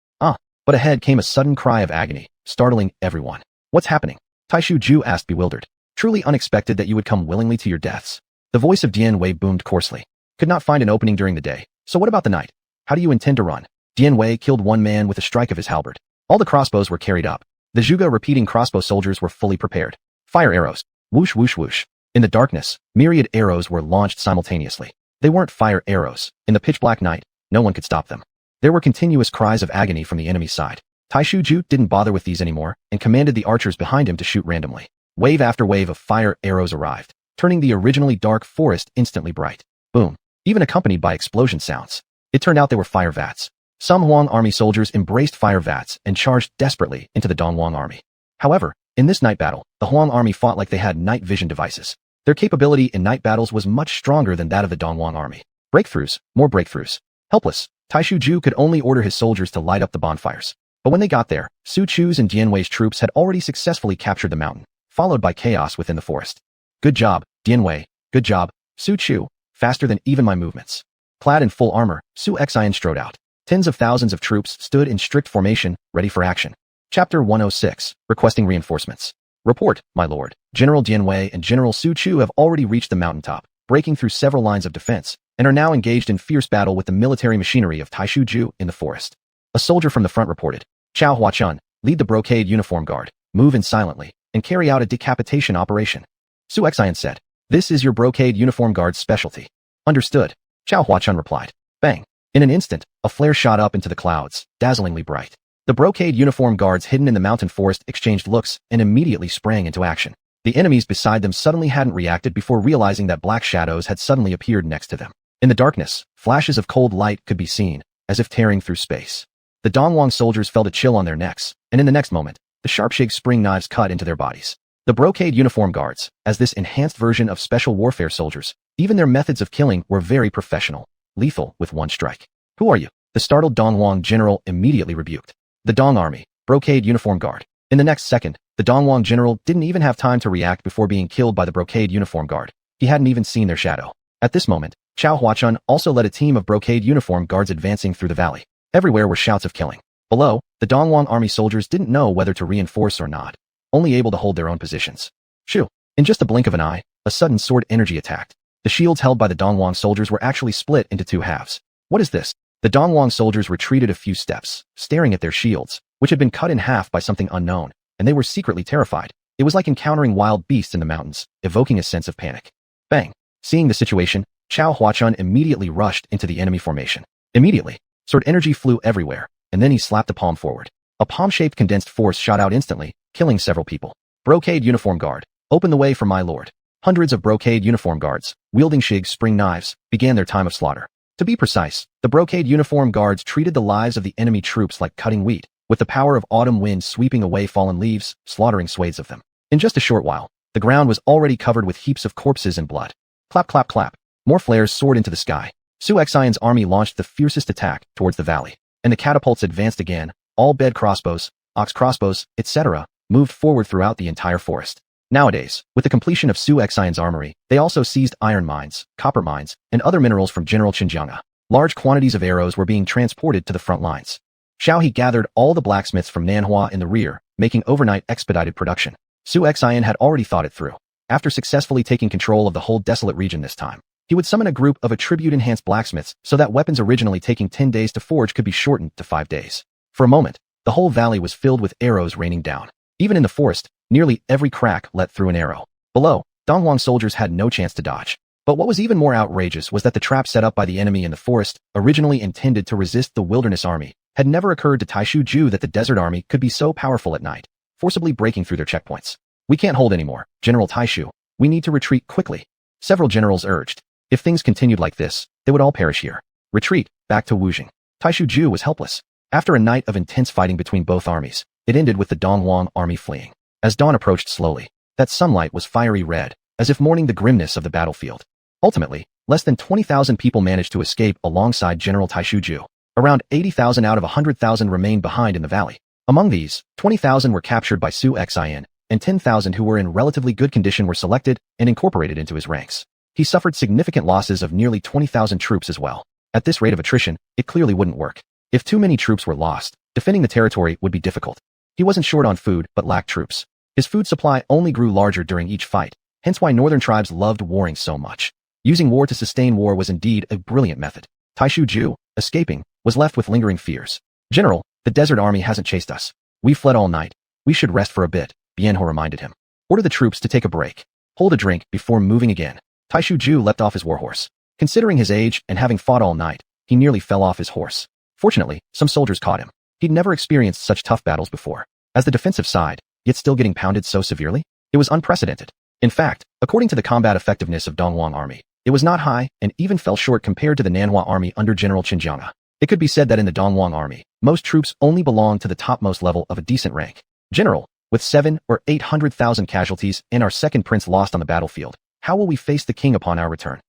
But ahead came a sudden cry of agony, startling everyone. What's happening? Taishu Ju asked bewildered. Truly unexpected that you would come willingly to your deaths. The voice of Dian Wei boomed coarsely. Could not find an opening during the day. So what about the night? How do you intend to run? Dian Wei killed one man with a strike of his halberd. All the crossbows were carried up. The Zhuge repeating crossbow soldiers were fully prepared. Fire arrows. Whoosh whoosh whoosh. In the darkness, myriad arrows were launched simultaneously. They weren't fire arrows. In the pitch-black night, no one could stop them. There were continuous cries of agony from the enemy's side. Taishu Ju didn't bother with these anymore and commanded the archers behind him to shoot randomly. Wave after wave of fire arrows arrived, turning the originally dark forest instantly bright. Boom. Even accompanied by explosion sounds. It turned out they were fire vats. Some Huang army soldiers embraced fire vats and charged desperately into the Dongwang army. However, in this night battle, the Huang army fought like they had night vision devices. Their capability in night battles was much stronger than that of the Dongwang army. Breakthroughs, more breakthroughs. Helpless, Taishu Ju could only order his soldiers to light up the bonfires. But when they got there, Su Chu's and Dian Wei's troops had already successfully captured the mountain, followed by chaos within the forest. Good job, Dian Wei. Good job, Su Chu. Faster than even my movements. Clad in full armor, Su Xuanhuan strode out. Tens of thousands of troops stood in strict formation, ready for action. Chapter 106, Requesting Reinforcements. Report, my lord. General Dian Wei and General Su Chu have already reached the mountaintop, breaking through several lines of defense, and are now engaged in fierce battle with the military machinery of Taishu Ju in the forest. A soldier from the front reported, Xuanhuan, lead the brocade uniform guard, move in silently, and carry out a decapitation operation. Su Xuanhuan said, this is your brocade uniform guard's specialty. Understood. Xuanhuan replied. Bang. In an instant, a flare shot up into the clouds, dazzlingly bright. The brocade uniform guards hidden in the mountain forest exchanged looks and immediately sprang into action. The enemies beside them suddenly hadn't reacted before realizing that black shadows had suddenly appeared next to them. In the darkness, flashes of cold light could be seen, as if tearing through space. The Dongwang soldiers felt a chill on their necks, and in the next moment, the sharp-shaped spring knives cut into their bodies. The brocade uniform guards, as this enhanced version of special warfare soldiers, even their methods of killing were very professional, lethal with one strike. Who are you? The startled Dongwang general immediately rebuked. The Dong army, brocade uniform guard. In the next second, the Dongwang general didn't even have time to react before being killed by the brocade uniform guard. He hadn't even seen their shadow. At this moment, Xuanhuan also led a team of brocade uniform guards advancing through the valley. Everywhere were shouts of killing. Below, the Dongwang army soldiers didn't know whether to reinforce or not, only able to hold their own positions. Shoo! In just a blink of an eye, a sudden sword energy attacked. The shields held by the Dongwang soldiers were actually split into two halves. What is this? The Dongwang soldiers retreated a few steps, staring at their shields, which had been cut in half by something unknown, and they were secretly terrified. It was like encountering wild beasts in the mountains, evoking a sense of panic. Bang! Seeing the situation, Xuanhuan immediately rushed into the enemy formation. Immediately, sword energy flew everywhere, and then he slapped a palm forward. A palm-shaped condensed force shot out instantly, killing several people. Brocade uniform guard, open the way for my lord. Hundreds of brocade uniform guards, wielding shig spring knives, began their time of slaughter. To be precise, the brocade uniform guards treated the lives of the enemy troops like cutting wheat, with the power of autumn wind sweeping away fallen leaves, slaughtering swathes of them. In just a short while, the ground was already covered with heaps of corpses and blood. Clap, clap, clap. More flares soared into the sky. Su Xuanhuan's army launched the fiercest attack towards the valley, and the catapults advanced again. All bed crossbows, ox crossbows, etc., moved forward throughout the entire forest. Nowadays, with the completion of Su Xuanhuan's armory, they also seized iron mines, copper mines, and other minerals from General Qinjiang. Large quantities of arrows were being transported to the front lines. Xiao He gathered all the blacksmiths from Nanhua in the rear, making overnight expedited production. Su Xuanhuan had already thought it through. After successfully taking control of the whole desolate region this time, he would summon a group of attribute-enhanced blacksmiths so that weapons originally taking 10 days to forge could be shortened to 5 days. For a moment, the whole valley was filled with arrows raining down. Even in the forest, nearly every crack let through an arrow. Below, Dongwang soldiers had no chance to dodge. But what was even more outrageous was that the trap set up by the enemy in the forest, originally intended to resist the wilderness army, had never occurred to Taishu Ju that the desert army could be so powerful at night, forcibly breaking through their checkpoints. We can't hold anymore, General Taishu. We need to retreat quickly. Several generals urged. If things continued like this, they would all perish here. Retreat, back to Wujing. Taishu Ju was helpless. After a night of intense fighting between both armies, it ended with the Dongwang army fleeing. As dawn approached slowly, that sunlight was fiery red, as if mourning the grimness of the battlefield. Ultimately, less than 20,000 people managed to escape alongside General Taishu Ju. Around 80,000 out of 100,000 remained behind in the valley. Among these, 20,000 were captured by Su Xuanhuan, and 10,000 who were in relatively good condition were selected and incorporated into his ranks. He suffered significant losses of nearly 20,000 troops as well. At this rate of attrition, it clearly wouldn't work. If too many troops were lost, defending the territory would be difficult. He wasn't short on food but lacked troops. His food supply only grew larger during each fight, hence why northern tribes loved warring so much. Using war to sustain war was indeed a brilliant method. Taishu Ju, escaping, was left with lingering fears. General, the desert army hasn't chased us. We fled all night. We should rest for a bit, Bianho reminded him. Order the troops to take a break. Hold a drink before moving again. Taishu Ju leapt off his warhorse. Considering his age and having fought all night, he nearly fell off his horse. Fortunately, some soldiers caught him. He'd never experienced such tough battles before. As the defensive side, yet still getting pounded so severely? It was unprecedented. In fact, according to the combat effectiveness of Donghuang army, it was not high and even fell short compared to the Nanhua army under General Qinjiang. It could be said that in the Donghuang army, most troops only belonged to the topmost level of a decent rank. General, with 700,000 or 800,000 casualties and our second prince lost on the battlefield, how will we face the king upon our return?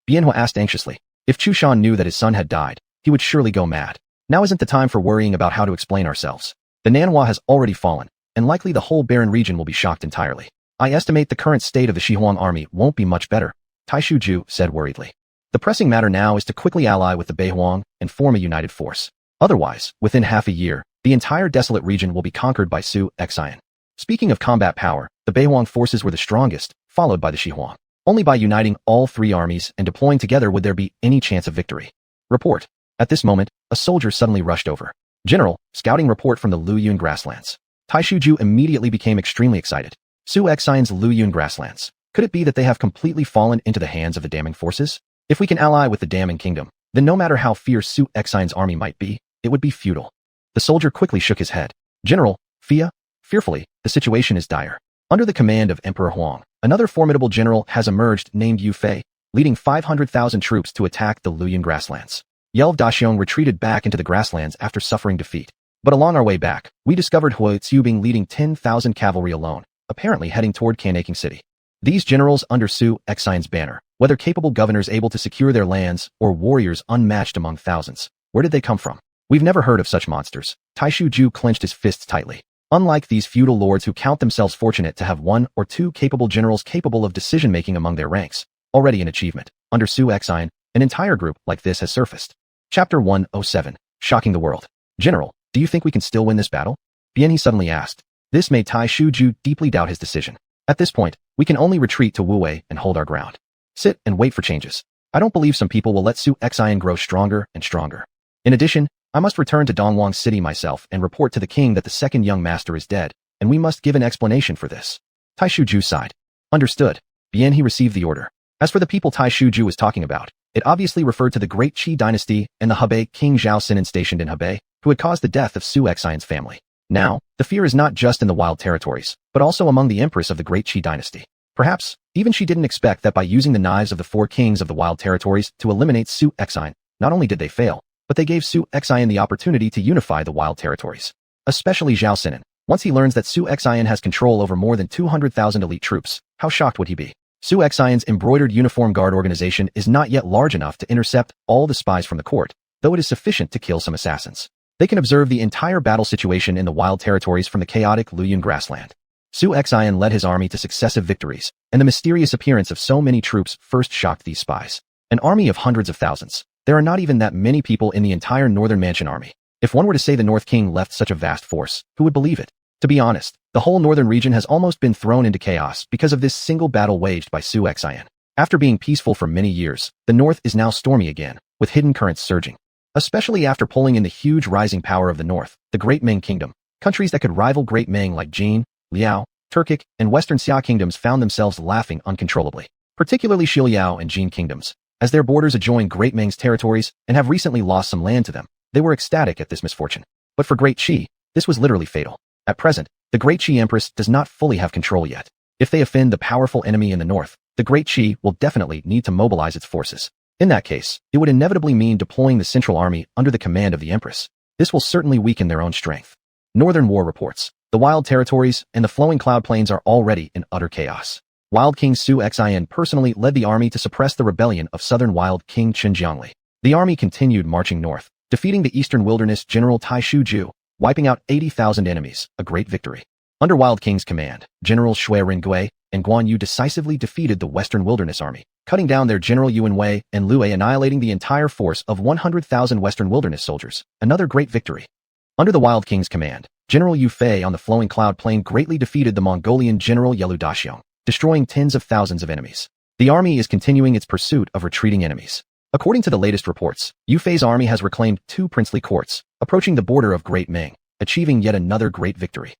Bianhua asked anxiously. If Chu Shan knew that his son had died, he would surely go mad. Now isn't the time for worrying about how to explain ourselves. The Nanhua has already fallen, and likely the whole barren region will be shocked entirely. I estimate the current state of the Xuanhuan army won't be much better, Tai Shuju said worriedly. The pressing matter now is to quickly ally with the Beihuang and form a united force. Otherwise, within half a year, the entire desolate region will be conquered by xuanhuan. Speaking of combat power, the Beihuang forces were the strongest, followed by the Xuanhuan. Only by uniting all three armies and deploying together would there be any chance of victory. Report. At this moment, a soldier suddenly rushed over. General, scouting report from the Luyun grasslands. Tai Shuju immediately became extremely excited. Xuanhuan's Luyun grasslands. Could it be that they have completely fallen into the hands of the damning forces? If we can ally with the damning kingdom, then no matter how fierce Xuanhuan's army might be, it would be futile. The soldier quickly shook his head. General, fearfully, the situation is dire. Under the command of Emperor Huang, another formidable general has emerged named Yu Fei, leading 500,000 troops to attack the Luyun grasslands. Yelv Daxiong retreated back into the grasslands after suffering defeat. But along our way back, we discovered Hui Tsubing leading 10,000 cavalry alone, apparently heading toward Kanaking City. These generals under Xuanhuan's banner, whether capable governors able to secure their lands or warriors unmatched among thousands, where did they come from? We've never heard of such monsters. Tai Shuju clenched his fists tightly. Unlike these feudal lords who count themselves fortunate to have one or two capable generals capable of decision-making among their ranks, already an achievement, under Xuanhuan, an entire group like this has surfaced. Chapter 107. Shocking the world. General, do you think we can still win this battle? Bianhe suddenly asked. This made Tai Shuju deeply doubt his decision. At this point, we can only retreat to Wuwei and hold our ground. Sit and wait for changes. I don't believe some people will let Xuanhuan grow stronger and stronger. In addition, I must return to Donghuang City myself and report to the king that the second young master is dead, and we must give an explanation for this. Tai Shuju sighed. Understood. Bianhe received the order. As for the people Tai Shuju was talking about, it obviously referred to the Great Qi Dynasty and the Hebei King Zhao Sinan stationed in Hebei, who had caused the death of Xuanhuan's family. Now, the fear is not just in the wild territories, but also among the Empress of the Great Qi Dynasty. Perhaps, even she didn't expect that by using the knives of the four kings of the wild territories to eliminate Xuanhuan, not only did they fail, but they gave Xuanhuan the opportunity to unify the wild territories. Especially Zhao Sinan. Once he learns that Xuanhuan has control over more than 200,000 elite troops, how shocked would he be? Xuanhuan's embroidered uniform guard organization is not yet large enough to intercept all the spies from the court, though it is sufficient to kill some assassins. They can observe the entire battle situation in the wild territories from the chaotic Luyun grassland. Xuanhuan led his army to successive victories, and the mysterious appearance of so many troops first shocked these spies. An army of hundreds of thousands. There are not even that many people in the entire Northern Mansion army. If one were to say the North King left such a vast force, who would believe it? To be honest, the whole northern region has almost been thrown into chaos because of this single battle waged by Xuanhuan. After being peaceful for many years, the north is now stormy again, with hidden currents surging. Especially after pulling in the huge rising power of the north, the Great Ming Kingdom. Countries that could rival Great Ming like Jin, Liao, Turkic, and Western Xia kingdoms found themselves laughing uncontrollably. Particularly Shiliao and Jin kingdoms, as their borders adjoin Great Ming's territories and have recently lost some land to them. They were ecstatic at this misfortune. But for Great Qi, this was literally fatal. At present, the Great Qi Empress does not fully have control yet. If they offend the powerful enemy in the north, the Great Qi will definitely need to mobilize its forces. In that case, it would inevitably mean deploying the central army under the command of the Empress. This will certainly weaken their own strength. Northern War reports. The wild territories and the flowing cloud plains are already in utter chaos. Wild King Xuanhuan personally led the army to suppress the rebellion of southern Wild King Qinjiangli. The army continued marching north, defeating the eastern wilderness general Tai Shuju, wiping out 80,000 enemies, a great victory. Under Wild King's command, General Shui Ringui and Guan Yu decisively defeated the western wilderness army, cutting down their General Yuan Wei and Lu Wei, annihilating the entire force of 100,000 western wilderness soldiers, another great victory. Under the Wild King's command, General Yu Fei on the flowing cloud plain greatly defeated the Mongolian General Yelu Daxiong, destroying tens of thousands of enemies. The army is continuing its pursuit of retreating enemies. According to the latest reports, Yu Fei's army has reclaimed 2 princely courts, approaching the border of Great Ming, achieving yet another great victory.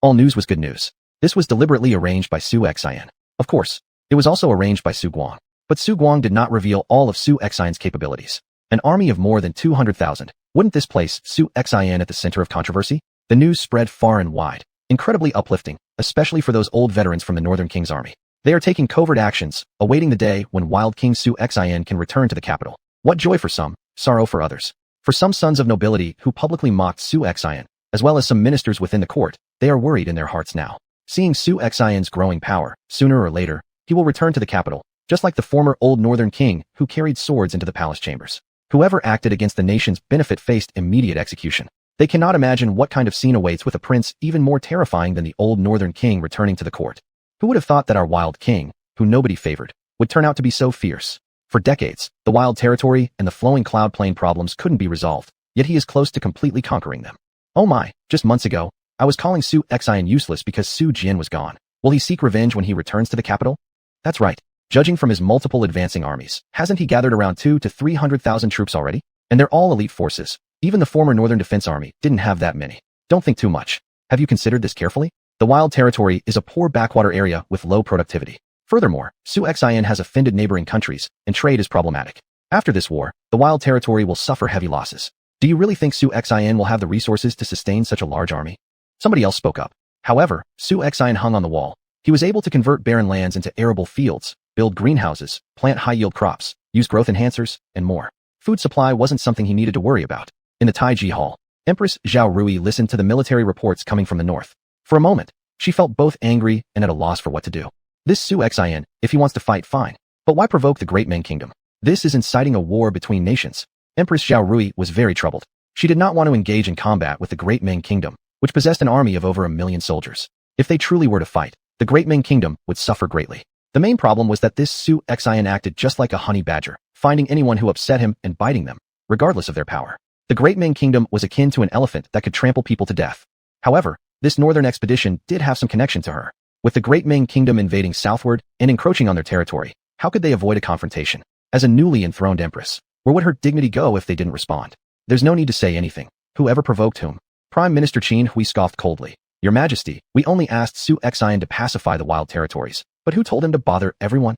All news was good news. This was deliberately arranged by Xuanhuan. Of course, it was also arranged by Su Guang. But Su Guang did not reveal all of Su Xian's capabilities. An army of more than 200,000. Wouldn't this place Su Xian at the center of controversy? The news spread far and wide. Incredibly uplifting, especially for those old veterans from the Northern King's army. They are taking covert actions, awaiting the day when Wild King Su Xian can return to the capital. What joy for some, sorrow for others. For some sons of nobility who publicly mocked Su Xian, as well as some ministers within the court, they are worried in their hearts now. Seeing Su Xian's growing power, sooner or later, he will return to the capital, just like the former old Northern King who carried swords into the palace chambers. Whoever acted against the nation's benefit faced immediate execution. They cannot imagine what kind of scene awaits with a prince even more terrifying than the old Northern King returning to the court. Who would have thought that our Wild King, who nobody favored, would turn out to be so fierce? For decades, the Wild Territory and the flowing cloud plain problems couldn't be resolved, yet he is close to completely conquering them. Oh my, just months ago, I was calling Su Xian useless because Su Jian was gone. Will he seek revenge when he returns to the capital? That's right. Judging from his multiple advancing armies, hasn't he gathered around 200,000 to 300,000 troops already? And they're all elite forces. Even the former Northern Defense Army didn't have that many. Don't think too much. Have you considered this carefully? The Wild Territory is a poor backwater area with low productivity. Furthermore, Su Xian has offended neighboring countries, and trade is problematic. After this war, the Wild Territory will suffer heavy losses. Do you really think Su Xian will have the resources to sustain such a large army? Somebody else spoke up. However, Su Xian hung on the wall. He was able to convert barren lands into arable fields, build greenhouses, plant high-yield crops, use growth enhancers, and more. Food supply wasn't something he needed to worry about. In the Taiji Hall, Empress Zhao Rui listened to the military reports coming from the north. For a moment, she felt both angry and at a loss for what to do. This Su Xian, if he wants to fight, fine. But why provoke the Great Ming Kingdom? This is inciting a war between nations. Empress Zhao Rui was very troubled. She did not want to engage in combat with the Great Ming Kingdom, which possessed an army of over 1 million soldiers. If they truly were to fight, the Great Ming Kingdom would suffer greatly. The main problem was that this Su Xian acted just like a honey badger, finding anyone who upset him and biting them, regardless of their power. The Great Ming Kingdom was akin to an elephant that could trample people to death. However, this northern expedition did have some connection to her. With the Great Ming Kingdom invading southward and encroaching on their territory, how could they avoid a confrontation? As a newly enthroned empress, where would her dignity go if they didn't respond? There's no need to say anything. Whoever provoked whom? Prime Minister Qin Hui scoffed coldly. Your Majesty, we only asked Su Xian to pacify the Wild Territories, but who told him to bother everyone?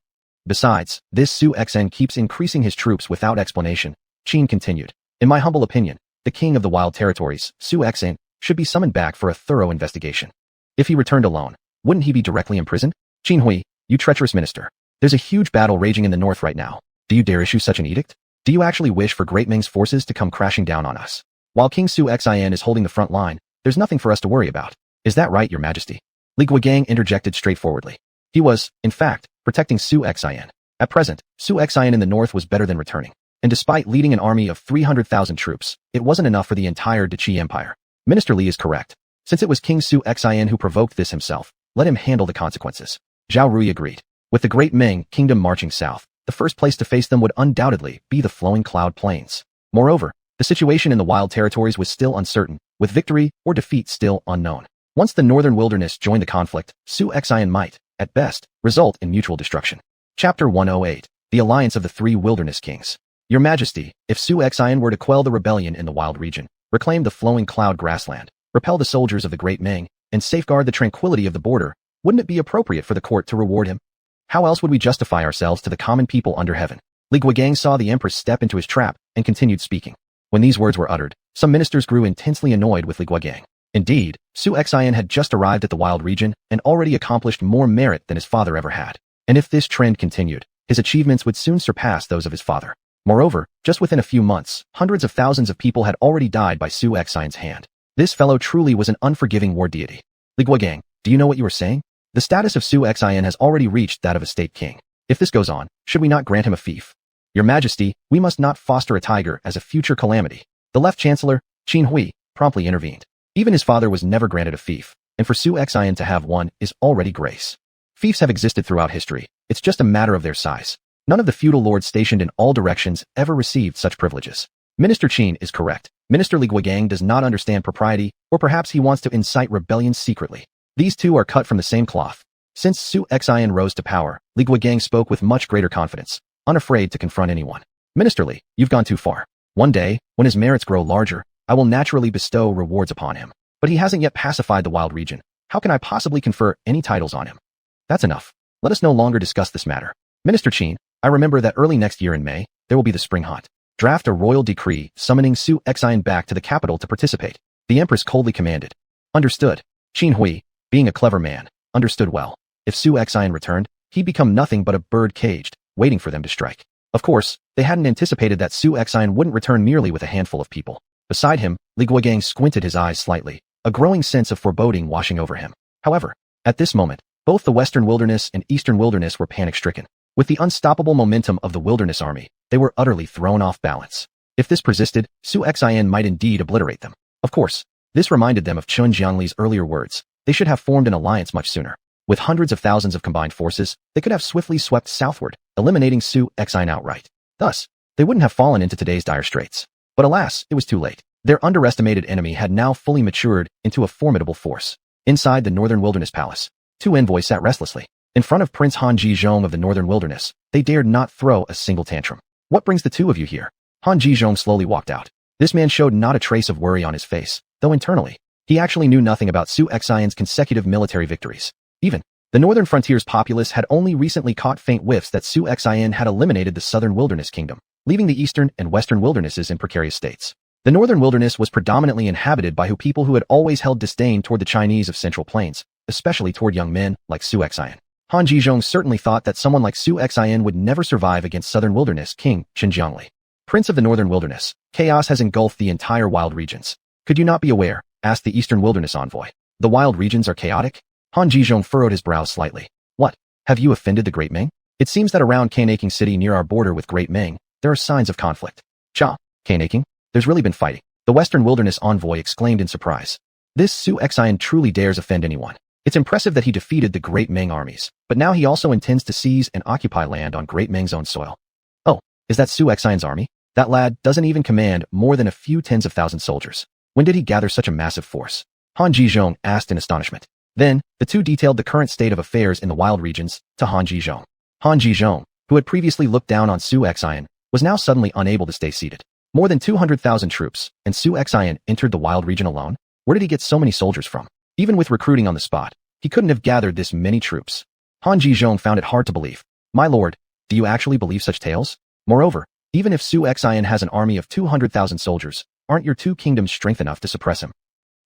Besides, this Su Xian keeps increasing his troops without explanation. Qin continued. In my humble opinion, the king of the Wild Territories, Su Xian, should be summoned back for a thorough investigation. If he returned alone, wouldn't he be directly imprisoned? Qin Hui, you treacherous minister. There's a huge battle raging in the north right now. Do you dare issue such an edict? Do you actually wish for Great Ming's forces to come crashing down on us? While King Su Xian is holding the front line, there's nothing for us to worry about. Is that right, Your Majesty? Li Guogang interjected straightforwardly. He was, in fact, protecting Su Xian. At present, Su Xian in the north was better than returning. And despite leading an army of 300,000 troops, it wasn't enough for the entire Qi Empire. Minister Li is correct. Since it was King Su Xian who provoked this himself, let him handle the consequences. Zhao Rui agreed. With the Great Ming Kingdom marching south, the first place to face them would undoubtedly be the flowing cloud plains. Moreover, the situation in the Wild Territories was still uncertain, with victory or defeat still unknown. Once the northern wilderness joined the conflict, Su Xian might, at best, result in mutual destruction. Chapter 108. The Alliance of the Three Wilderness Kings. Your Majesty, if Su Xian were to quell the rebellion in the Wild region, reclaim the flowing cloud grassland, repel the soldiers of the Great Ming, and safeguard the tranquility of the border, wouldn't it be appropriate for the court to reward him? How else would we justify ourselves to the common people under heaven? Li Guogang saw the Empress step into his trap and continued speaking. When these words were uttered, some ministers grew intensely annoyed with Li Guogang. Indeed, Su Xian had just arrived at the Wild region and already accomplished more merit than his father ever had. And if this trend continued, his achievements would soon surpass those of his father. Moreover, just within a few months, hundreds of thousands of people had already died by Su Xian's hand. This fellow truly was an unforgiving war deity. Li Guogang, do you know what you were saying? The status of Su Xian has already reached that of a state king. If this goes on, should we not grant him a fief? Your Majesty, we must not foster a tiger as a future calamity. The left chancellor, Qin Hui, promptly intervened. Even his father was never granted a fief, and for Su Xian to have one is already grace. Fiefs have existed throughout history. It's just a matter of their size. None of the feudal lords stationed in all directions ever received such privileges. Minister Qin is correct. Minister Li Guogang does not understand propriety, or perhaps he wants to incite rebellion secretly. These two are cut from the same cloth. Since Su Xian rose to power, Li Guogang spoke with much greater confidence, unafraid to confront anyone. Minister Li, you've gone too far. One day, when his merits grow larger, I will naturally bestow rewards upon him. But he hasn't yet pacified the Wild region. How can I possibly confer any titles on him? That's enough. Let us no longer discuss this matter. Minister Qin, I remember that early next year in May, there will be the spring hunt. Draft a royal decree summoning xuanhuan back to the capital to participate. The Empress coldly commanded. Understood. Qin Hui, being a clever man, understood well. If xuanhuan returned, he'd become nothing but a bird caged, waiting for them to strike. Of course, they hadn't anticipated that xuanhuan wouldn't return merely with a handful of people. Beside him, Li Guogang squinted his eyes slightly, a growing sense of foreboding washing over him. However, at this moment, both the Western Wilderness and Eastern Wilderness were panic-stricken. With the unstoppable momentum of the Wilderness army, they were utterly thrown off balance. If this persisted, xuanhuan might indeed obliterate them. Of course, this reminded them of Chun Jiangli's earlier words. They should have formed an alliance much sooner. With hundreds of thousands of combined forces, they could have swiftly swept southward, eliminating xuanhuan outright. Thus, they wouldn't have fallen into today's dire straits. But alas, it was too late. Their underestimated enemy had now fully matured into a formidable force. Inside the Northern Wilderness Palace, two envoys sat restlessly. In front of Prince Han Jizhong of the Northern Wilderness, they dared not throw a single tantrum. What brings the two of you here? Han Jizhong slowly walked out. This man showed not a trace of worry on his face, though internally, he actually knew nothing about xuanhuan's consecutive military victories. Even, the Northern Frontier's populace had only recently caught faint whiffs that xuanhuan had eliminated the Southern Wilderness Kingdom, leaving the Eastern and Western Wildernesses in precarious states. The Northern Wilderness was predominantly inhabited by people who had always held disdain toward the Chinese of Central Plains, especially toward young men like xuanhuan. Han Jizhong certainly thought that someone like xuanhuan would never survive against Southern Wilderness King Chen Jiangli. Prince of the Northern Wilderness, chaos has engulfed the entire wild regions. Could you not be aware? Asked the Eastern Wilderness envoy. The wild regions are chaotic? Han Jizhong furrowed his brows slightly. What? Have you offended the Great Ming? It seems that around Kanaking City near our border with Great Ming, there are signs of conflict. Cha, Kanaking? There's really been fighting. The Western Wilderness envoy exclaimed in surprise. This xuanhuan truly dares offend anyone. It's impressive that he defeated the Great Ming armies, but now he also intends to seize and occupy land on Great Ming's own soil. Oh, is that xuanhuan's army? That lad doesn't even command more than a few tens of thousand soldiers. When did he gather such a massive force? Han Jizhong asked in astonishment. Then, the two detailed the current state of affairs in the wild regions to Han Jizhong. Han Jizhong, who had previously looked down on xuanhuan, was now suddenly unable to stay seated. More than 200,000 troops, and xuanhuan entered the wild region alone? Where did he get so many soldiers from? Even with recruiting on the spot, he couldn't have gathered this many troops. Han Jizhong found it hard to believe. My lord, do you actually believe such tales? Moreover, even if xuanhuan has an army of 200,000 soldiers, aren't your two kingdoms strength enough to suppress him?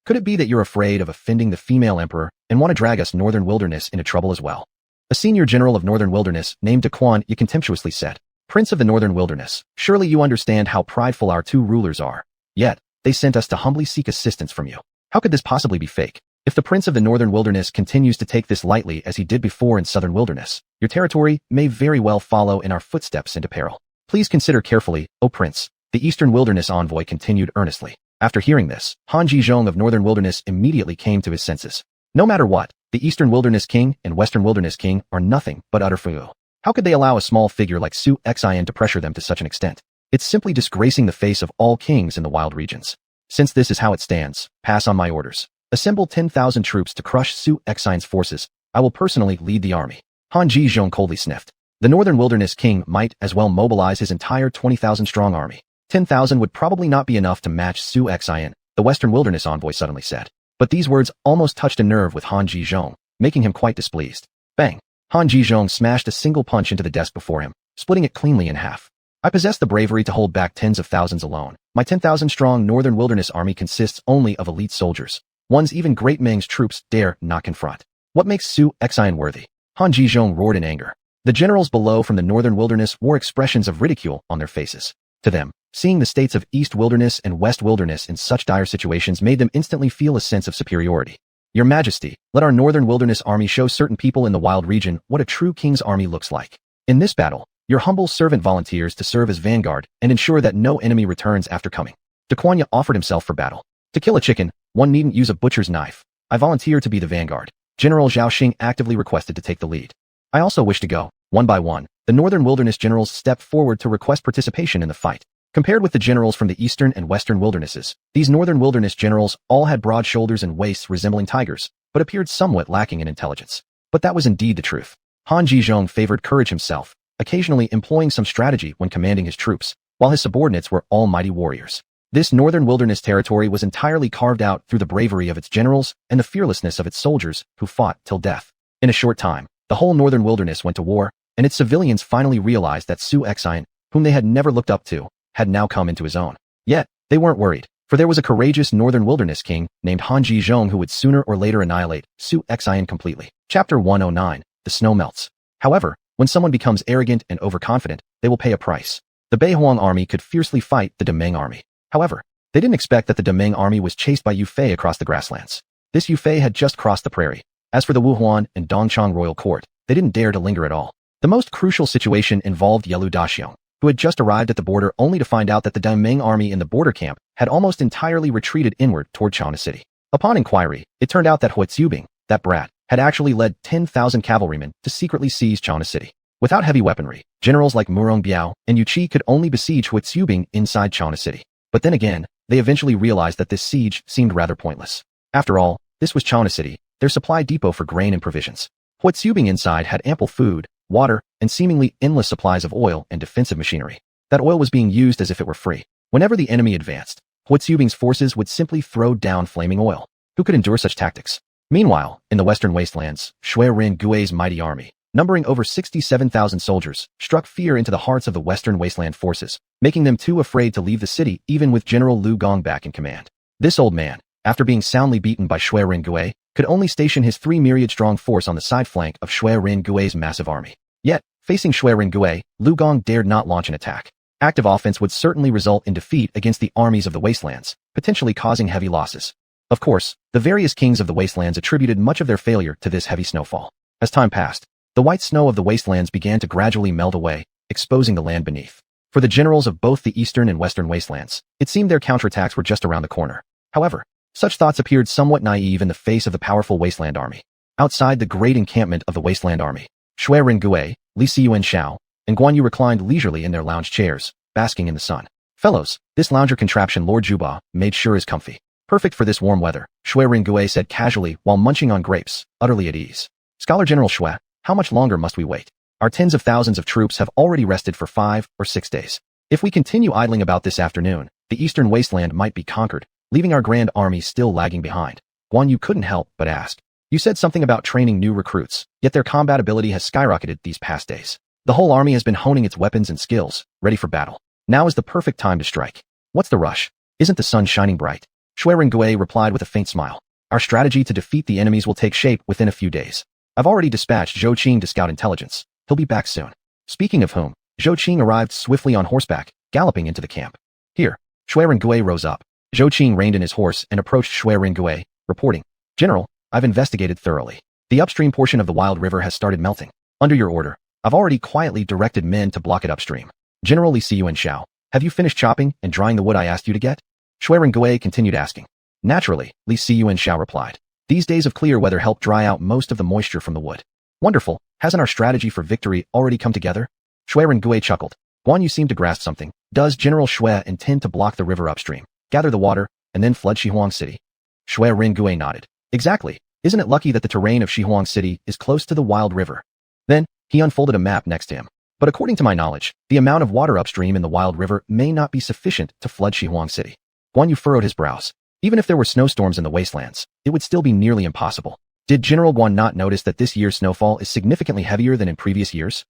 Could it be that you're afraid of offending the female emperor and want to drag us Northern Wilderness into trouble as well? A senior general of Northern Wilderness named Quan Yi contemptuously said, Prince of the Northern Wilderness, surely you understand how prideful our two rulers are. Yet, they sent us to humbly seek assistance from you. How could this possibly be fake? If the Prince of the Northern Wilderness continues to take this lightly as he did before in Southern Wilderness, your territory may very well follow in our footsteps into peril. Please consider carefully, O Prince, the Eastern Wilderness envoy continued earnestly. After hearing this, Han Jizhong of Northern Wilderness immediately came to his senses. No matter what, the Eastern Wilderness King and Western Wilderness King are nothing but utter fool. How could they allow a small figure like xuanhuan to pressure them to such an extent? It's simply disgracing the face of all kings in the wild regions. Since this is how it stands, pass on my orders. Assemble 10,000 troops to crush xuanhuan's forces. I will personally lead the army. Han Jizhong coldly sniffed. The Northern Wilderness King might as well mobilize his entire 20,000-strong army. 10,000 would probably not be enough to match xuanhuan, the Western Wilderness envoy suddenly said. But these words almost touched a nerve with Han Jizhong, making him quite displeased. Bang! Han Jizhong smashed a single punch into the desk before him, splitting it cleanly in half. I possess the bravery to hold back tens of thousands alone. My 10,000-strong Northern Wilderness army consists only of elite soldiers. Ones even Great Ming's troops dare not confront. What makes xuanhuan worthy? Han Jizhong roared in anger. The generals below from the Northern Wilderness wore expressions of ridicule on their faces. To them, seeing the states of East Wilderness and West Wilderness in such dire situations made them instantly feel a sense of superiority. Your Majesty, let our Northern Wilderness army show certain people in the wild region what a true king's army looks like. In this battle, your humble servant volunteers to serve as vanguard and ensure that no enemy returns after coming. Quan Yi offered himself for battle. To kill a chicken, one needn't use a butcher's knife. I volunteer to be the vanguard. General Zhao Xing actively requested to take the lead. I also wish to go. One by one, the Northern Wilderness generals stepped forward to request participation in the fight. Compared with the generals from the Eastern and Western Wildernesses, these Northern Wilderness generals all had broad shoulders and waists resembling tigers, but appeared somewhat lacking in intelligence. But that was indeed the truth. Han Jizhong favored courage himself, occasionally employing some strategy when commanding his troops, while his subordinates were all mighty warriors. This Northern Wilderness territory was entirely carved out through the bravery of its generals and the fearlessness of its soldiers who fought till death. In a short time, the whole Northern Wilderness went to war, and its civilians finally realized that Su Xuanhuan, whom they had never looked up to, had now come into his own. Yet, they weren't worried, for there was a courageous northern wilderness king named Han Jizhong who would sooner or later annihilate Su Xuanhuan completely. Chapter 109, The Snow Melts. However, when someone becomes arrogant and overconfident, they will pay a price. The Beihuang army could fiercely fight the Demeng army. However, they didn't expect that the Demeng army was chased by Yufei across the grasslands. This Yufei had just crossed the prairie. As for the Wuhuan and Dongchang royal court, they didn't dare to linger at all. The most crucial situation involved Yelu Daxiong, who had just arrived at the border only to find out that the Demeng army in the border camp had almost entirely retreated inward toward Chana City. Upon inquiry, it turned out that Huitzubing, that brat, had actually led 10,000 cavalrymen to secretly seize Chana City. Without heavy weaponry, generals like Murong Biao and Yu Qi could only besiege Huitzubing inside Chana City. But then again, they eventually realized that this siege seemed rather pointless. After all, this was Chana City, their supply depot for grain and provisions. Huitzubing inside had ample food, water, and seemingly endless supplies of oil and defensive machinery. That oil was being used as if it were free. Whenever the enemy advanced, Huitzubing's forces would simply throw down flaming oil. Who could endure such tactics? Meanwhile, in the western wastelands, Shui Ren Gui's mighty army, numbering over 67,000 soldiers, struck fear into the hearts of the western wasteland forces, making them too afraid to leave the city even with General Lu Gong back in command. This old man, after being soundly beaten by Shui Ren Gui, could only station his 3 myriad-strong force on the side flank of Shui Ren Gui's massive army. Yet, facing Shui Ren Gui, Lu Gong dared not launch an attack. Active offense would certainly result in defeat against the armies of the wastelands, potentially causing heavy losses. Of course, the various kings of the wastelands attributed much of their failure to this heavy snowfall. As time passed, the white snow of the wastelands began to gradually melt away, exposing the land beneath. For the generals of both the eastern and western wastelands, it seemed their counterattacks were just around the corner. However, such thoughts appeared somewhat naive in the face of the powerful wasteland army. Outside the great encampment of the wasteland army, Shui Ren Gui, Li Siyuan Xiao, and Guan Yu reclined leisurely in their lounge chairs, basking in the sun. Fellows, this lounger contraption Lord Juba made sure is comfy. Perfect for this warm weather, Shui Ren Gui said casually while munching on grapes, utterly at ease. Scholar General Shui, how much longer must we wait? Our tens of thousands of troops have already rested for 5 or 6 days. If we continue idling about this afternoon, the eastern wasteland might be conquered, leaving our grand army still lagging behind. Guan Yu couldn't help but ask. You said something about training new recruits, yet their combat ability has skyrocketed these past days. The whole army has been honing its weapons and skills, ready for battle. Now is the perfect time to strike. What's the rush? Isn't the sun shining bright? Shui Ren Gui replied with a faint smile. Our strategy to defeat the enemies will take shape within a few days. I've already dispatched Zhou Qing to scout intelligence. He'll be back soon. Speaking of whom, Zhou Qing arrived swiftly on horseback, galloping into the camp. Here, Shui Ren Gui rose up. Zhou Qing reined in his horse and approached Shui Ren Gui, reporting, General, I've investigated thoroughly. The upstream portion of the Wild River has started melting. Under your order, I've already quietly directed men to block it upstream. General Li Siyuan Xiao, have you finished chopping and drying the wood I asked you to get? Shui Ren Gui continued asking. Naturally, Li Siyuan Xiao replied. These days of clear weather help dry out most of the moisture from the wood. Wonderful, hasn't our strategy for victory already come together? Shui Ren Gui chuckled. Guan Yu seemed to grasp something. Does General Shui intend to block the river upstream, gather the water, and then flood Xihuang City? Shui Ren Gui nodded. Exactly. Isn't it lucky that the terrain of Xihuang City is close to the Wild River? Then, he unfolded a map next to him. But according to my knowledge, the amount of water upstream in the Wild River may not be sufficient to flood Xihuang City. Guan Yu furrowed his brows. Even if there were snowstorms in the wastelands, it would still be nearly impossible. Did General Guan not notice that this year's snowfall is significantly heavier than in previous years?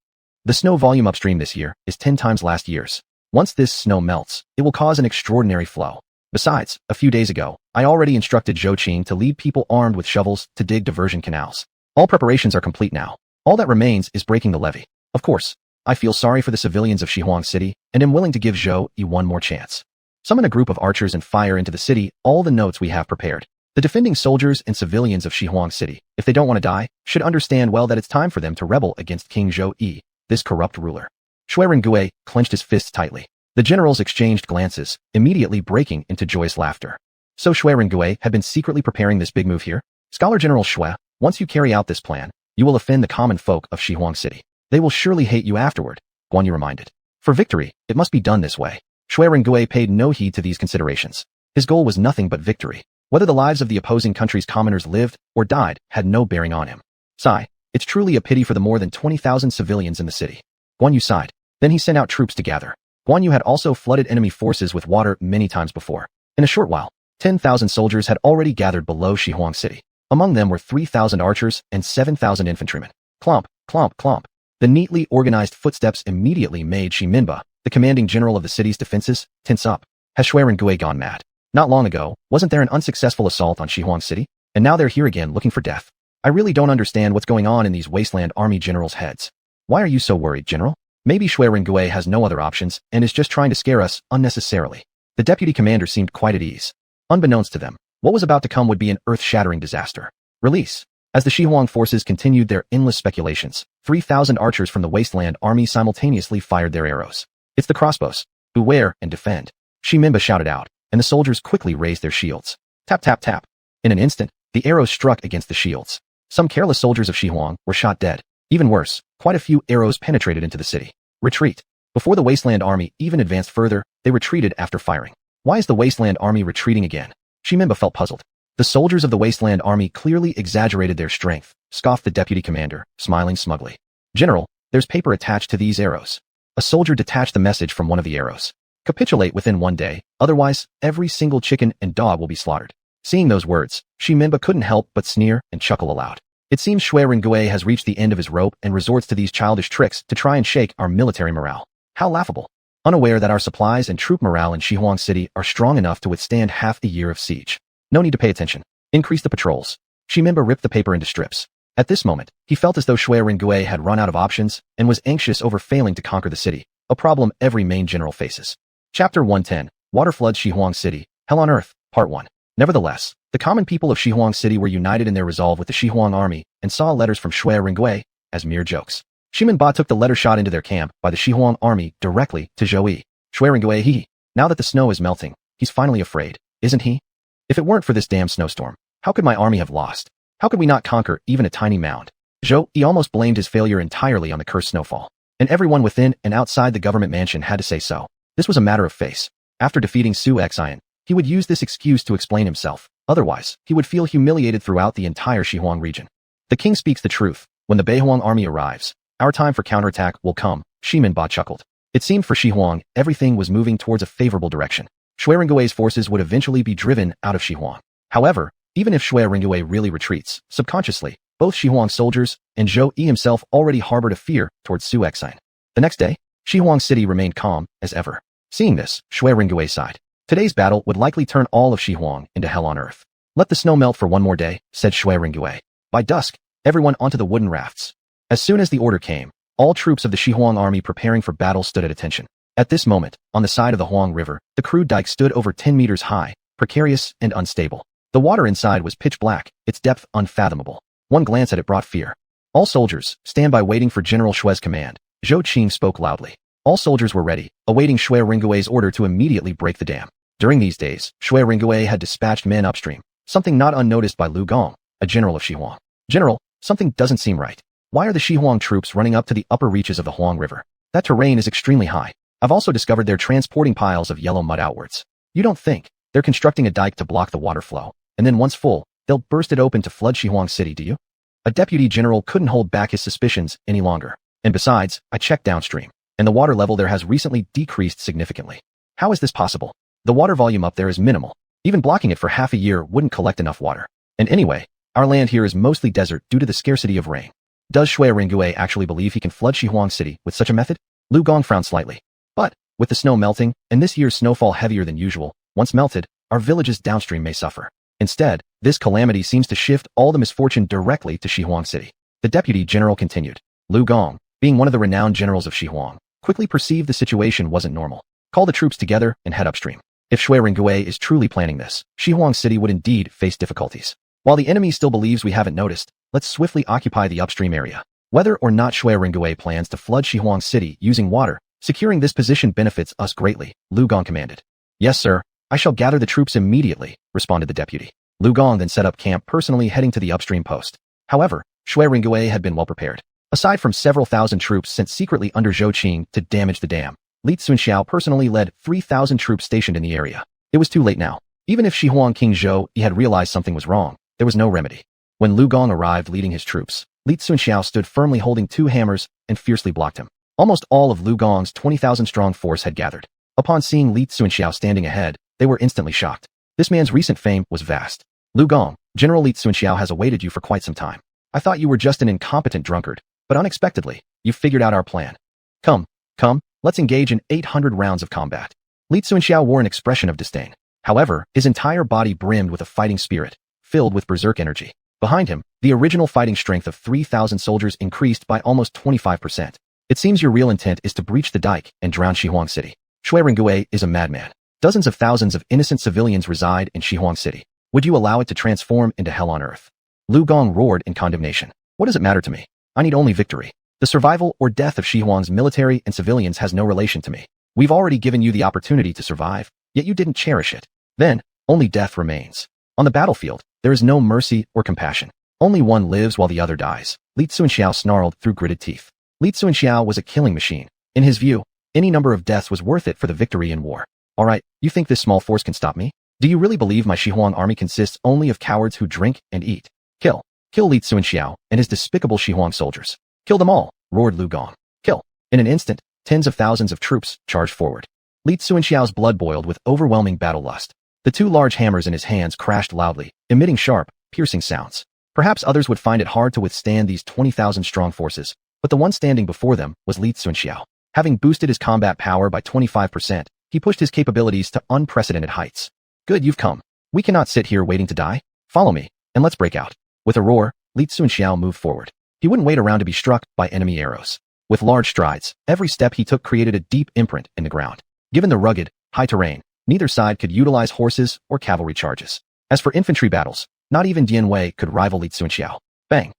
The snow volume upstream this year is 10 times last year's. Once this snow melts, it will cause an extraordinary flow. Besides, a few days ago, I already instructed Zhou Qing to lead people armed with shovels to dig diversion canals. All preparations are complete now. All that remains is breaking the levee. Of course, I feel sorry for the civilians of Xihuang City and am willing to give Zhou Yi one more chance. Summon a group of archers and fire into the city all the notes we have prepared. The defending soldiers and civilians of Xihuang City, if they don't want to die, should understand well that it's time for them to rebel against King Zhou Yi, this corrupt ruler. Shui Ren Gui clenched his fists tightly. The generals exchanged glances, immediately breaking into joyous laughter. So Shui Ren Gui had been secretly preparing this big move here? Scholar General Shui, once you carry out this plan, you will offend the common folk of Xihuang City. They will surely hate you afterward, Guan Yu reminded. For victory, it must be done this way. Shui Ren Gui paid no heed to these considerations. His goal was nothing but victory. Whether the lives of the opposing country's commoners lived or died had no bearing on him. Sigh, it's truly a pity for the more than 20,000 civilians in the city. Guan Yu sighed. Then he sent out troops to gather. Guan Yu had also flooded enemy forces with water many times before. In a short while, 10,000 soldiers had already gathered below Xihuang City. Among them were 3,000 archers and 7,000 infantrymen. Clomp, clomp, clomp. The neatly organized footsteps immediately made Shi Minba, the commanding general of the city's defenses, tense up. Has Shui Rengui gone mad? Not long ago, wasn't there an unsuccessful assault on Xuanhuan City? And now they're here again looking for death. I really don't understand what's going on in these Wasteland army generals' heads. Why are you so worried, General? Maybe Shui Rengui has no other options and is just trying to scare us unnecessarily. The deputy commander seemed quite at ease. Unbeknownst to them, what was about to come would be an earth-shattering disaster. Release. As the Xuanhuan forces continued their endless speculations, 3,000 archers from the Wasteland army simultaneously fired their arrows. It's the crossbows. Beware and defend. Shi Minba shouted out, and the soldiers quickly raised their shields. Tap tap tap. In an instant, the arrows struck against the shields. Some careless soldiers of Xuanhuan were shot dead. Even worse, quite a few arrows penetrated into the city. Retreat. Before the Wasteland army even advanced further, they retreated after firing. Why is the Wasteland army retreating again? Shi Minba felt puzzled. The soldiers of the Wasteland army clearly exaggerated their strength, scoffed the deputy commander, smiling smugly. General, there's paper attached to these arrows. A soldier detached the message from one of the arrows. Capitulate within 1 day, otherwise, every single chicken and dog will be slaughtered. Seeing those words, Shi Minba couldn't help but sneer and chuckle aloud. It seems Shui Rengui has reached the end of his rope and resorts to these childish tricks to try and shake our military morale. How laughable. Unaware that our supplies and troop morale in Xuanhuan City are strong enough to withstand half a year of siege. No need to pay attention. Increase the patrols. Shi Minba ripped the paper into strips. At this moment, he felt as though Shui Rengui had run out of options and was anxious over failing to conquer the city, a problem every main general faces. Chapter 110, Water Floods Xuanhuan City, Hell on Earth, Part 1. Nevertheless, the common people of Xuanhuan City were united in their resolve with the Xuanhuan army and saw letters from Shui Rengui as mere jokes. Shi Minba took the letter shot into their camp by the Xuanhuan army directly to Zhou. Shui Rengui, now that the snow is melting, he's finally afraid, isn't he? If it weren't for this damn snowstorm, how could my army have lost? How could we not conquer even a tiny mound? Zhou almost blamed his failure entirely on the cursed snowfall. And everyone within and outside the government mansion had to say so. This was a matter of face. After defeating xuanhuan, he would use this excuse to explain himself. Otherwise, he would feel humiliated throughout the entire Xuanhuan region. The king speaks the truth. When the Beihuang army arrives, our time for counterattack will come, Shi Minba chuckled. It seemed for Xuanhuan, everything was moving towards a favorable direction. Shui Rengui's forces would eventually be driven out of Xuanhuan. However, even if Shui Rengui really retreats, subconsciously, both Xuanhuan soldiers and Zhou himself already harbored a fear towards xuanhuan. The next day, Xuanhuan City remained calm as ever. Seeing this, Shui Rengui sighed. Today's battle would likely turn all of Xuanhuan into hell on earth. Let the snow melt for 1 more day, said Shui Rengui. By dusk, everyone onto the wooden rafts. As soon as the order came, all troops of the Xuanhuan army preparing for battle stood at attention. At this moment, on the side of the Huang River, the crude dike stood over 10 meters high, precarious and unstable. The water inside was pitch black, its depth unfathomable. One glance at it brought fear. All soldiers, stand by waiting for General Shui's command. Zhou Qing spoke loudly. All soldiers were ready, awaiting Shui Rengui's order to immediately break the dam. During these days, Shui Rengui had dispatched men upstream, something not unnoticed by Lu Gong, a general of Xuanhuan. General, something doesn't seem right. Why are the Xuanhuan troops running up to the upper reaches of the Huang River? That terrain is extremely high. I've also discovered they're transporting piles of yellow mud outwards. You don't think they're constructing a dike to block the water flow, and then once full, they'll burst it open to flood Xuanhuan City, do you? A deputy general couldn't hold back his suspicions any longer. And besides, I checked downstream, and the water level there has recently decreased significantly. How is this possible? The water volume up there is minimal. Even blocking it for half a year wouldn't collect enough water. And anyway, our land here is mostly desert due to the scarcity of rain. Does Shui Rengui actually believe he can flood Xuanhuan City with such a method? Lu Gong frowned slightly. But, with the snow melting, and this year's snowfall heavier than usual, once melted, our villages downstream may suffer. Instead, this calamity seems to shift all the misfortune directly to Xuanhuan City. The deputy general continued. Lu Gong, being one of the renowned generals of Xuanhuan, quickly perceived the situation wasn't normal. Call the troops together and head upstream. If Shui Rengui is truly planning this, Xuanhuan City would indeed face difficulties. While the enemy still believes we haven't noticed, let's swiftly occupy the upstream area. Whether or not Shui Rengui plans to flood Xuanhuan City using water, securing this position benefits us greatly, Lu Gong commanded. Yes, sir. I shall gather the troops immediately, responded the deputy. Lu Gong then set up camp personally heading to the upstream post. However, Shui Rengui had been well prepared. Aside from several thousand troops sent secretly under Zhou Qing to damage the dam, Li Tsunxiao personally led 3,000 troops stationed in the area. It was too late now. Even if Xuanhuan King Zhou had realized something was wrong, there was no remedy. When Lu Gong arrived leading his troops, Li Tsunxiao stood firmly holding 2 hammers and fiercely blocked him. Almost all of Lu Gong's 20,000-strong force had gathered. Upon seeing Li Tsunxiao standing ahead, they were instantly shocked. This man's recent fame was vast. Lu Gong, General Li Tsunxiao has awaited you for quite some time. I thought you were just an incompetent drunkard, but unexpectedly, you've figured out our plan. Come, let's engage in 800 rounds of combat. Li Xuanxiao wore an expression of disdain. However, his entire body brimmed with a fighting spirit, filled with berserk energy. Behind him, the original fighting strength of 3,000 soldiers increased by almost 25%. It seems your real intent is to breach the dike and drown Xuanhuan City. Shui Ringgui is a madman. Dozens of thousands of innocent civilians reside in Xuanhuan City. Would you allow it to transform into hell on earth? Lu Gong roared in condemnation. What does it matter to me? I need only victory. The survival or death of Xuanhuan's military and civilians has no relation to me. We've already given you the opportunity to survive, yet you didn't cherish it. Then, only death remains. On the battlefield, there is no mercy or compassion. Only one lives while the other dies. Li Xuanxiao snarled through gritted teeth. Li Xuanxiao was a killing machine. In his view, any number of deaths was worth it for the victory in war. Alright, you think this small force can stop me? Do you really believe my Xuanhuan army consists only of cowards who drink and eat? Kill Li Xuanxiao and his despicable Xuanhuan soldiers. Kill them all, roared Lu Gong. Kill. In an instant, tens of thousands of troops charged forward. Li Xuanxiao's blood boiled with overwhelming battle lust. The two large hammers in his hands crashed loudly, emitting sharp, piercing sounds. Perhaps others would find it hard to withstand these 20,000 strong forces, but the one standing before them was Li Xuanxiao. Having boosted his combat power by 25%, he pushed his capabilities to unprecedented heights. Good, you've come. We cannot sit here waiting to die. Follow me, and let's break out. With a roar, Li Xuanxiao moved forward. He wouldn't wait around to be struck by enemy arrows. With large strides, every step he took created a deep imprint in the ground. Given the rugged, high terrain, neither side could utilize horses or cavalry charges. As for infantry battles, not even Dian Wei could rival Li Xuanxiao. Bang!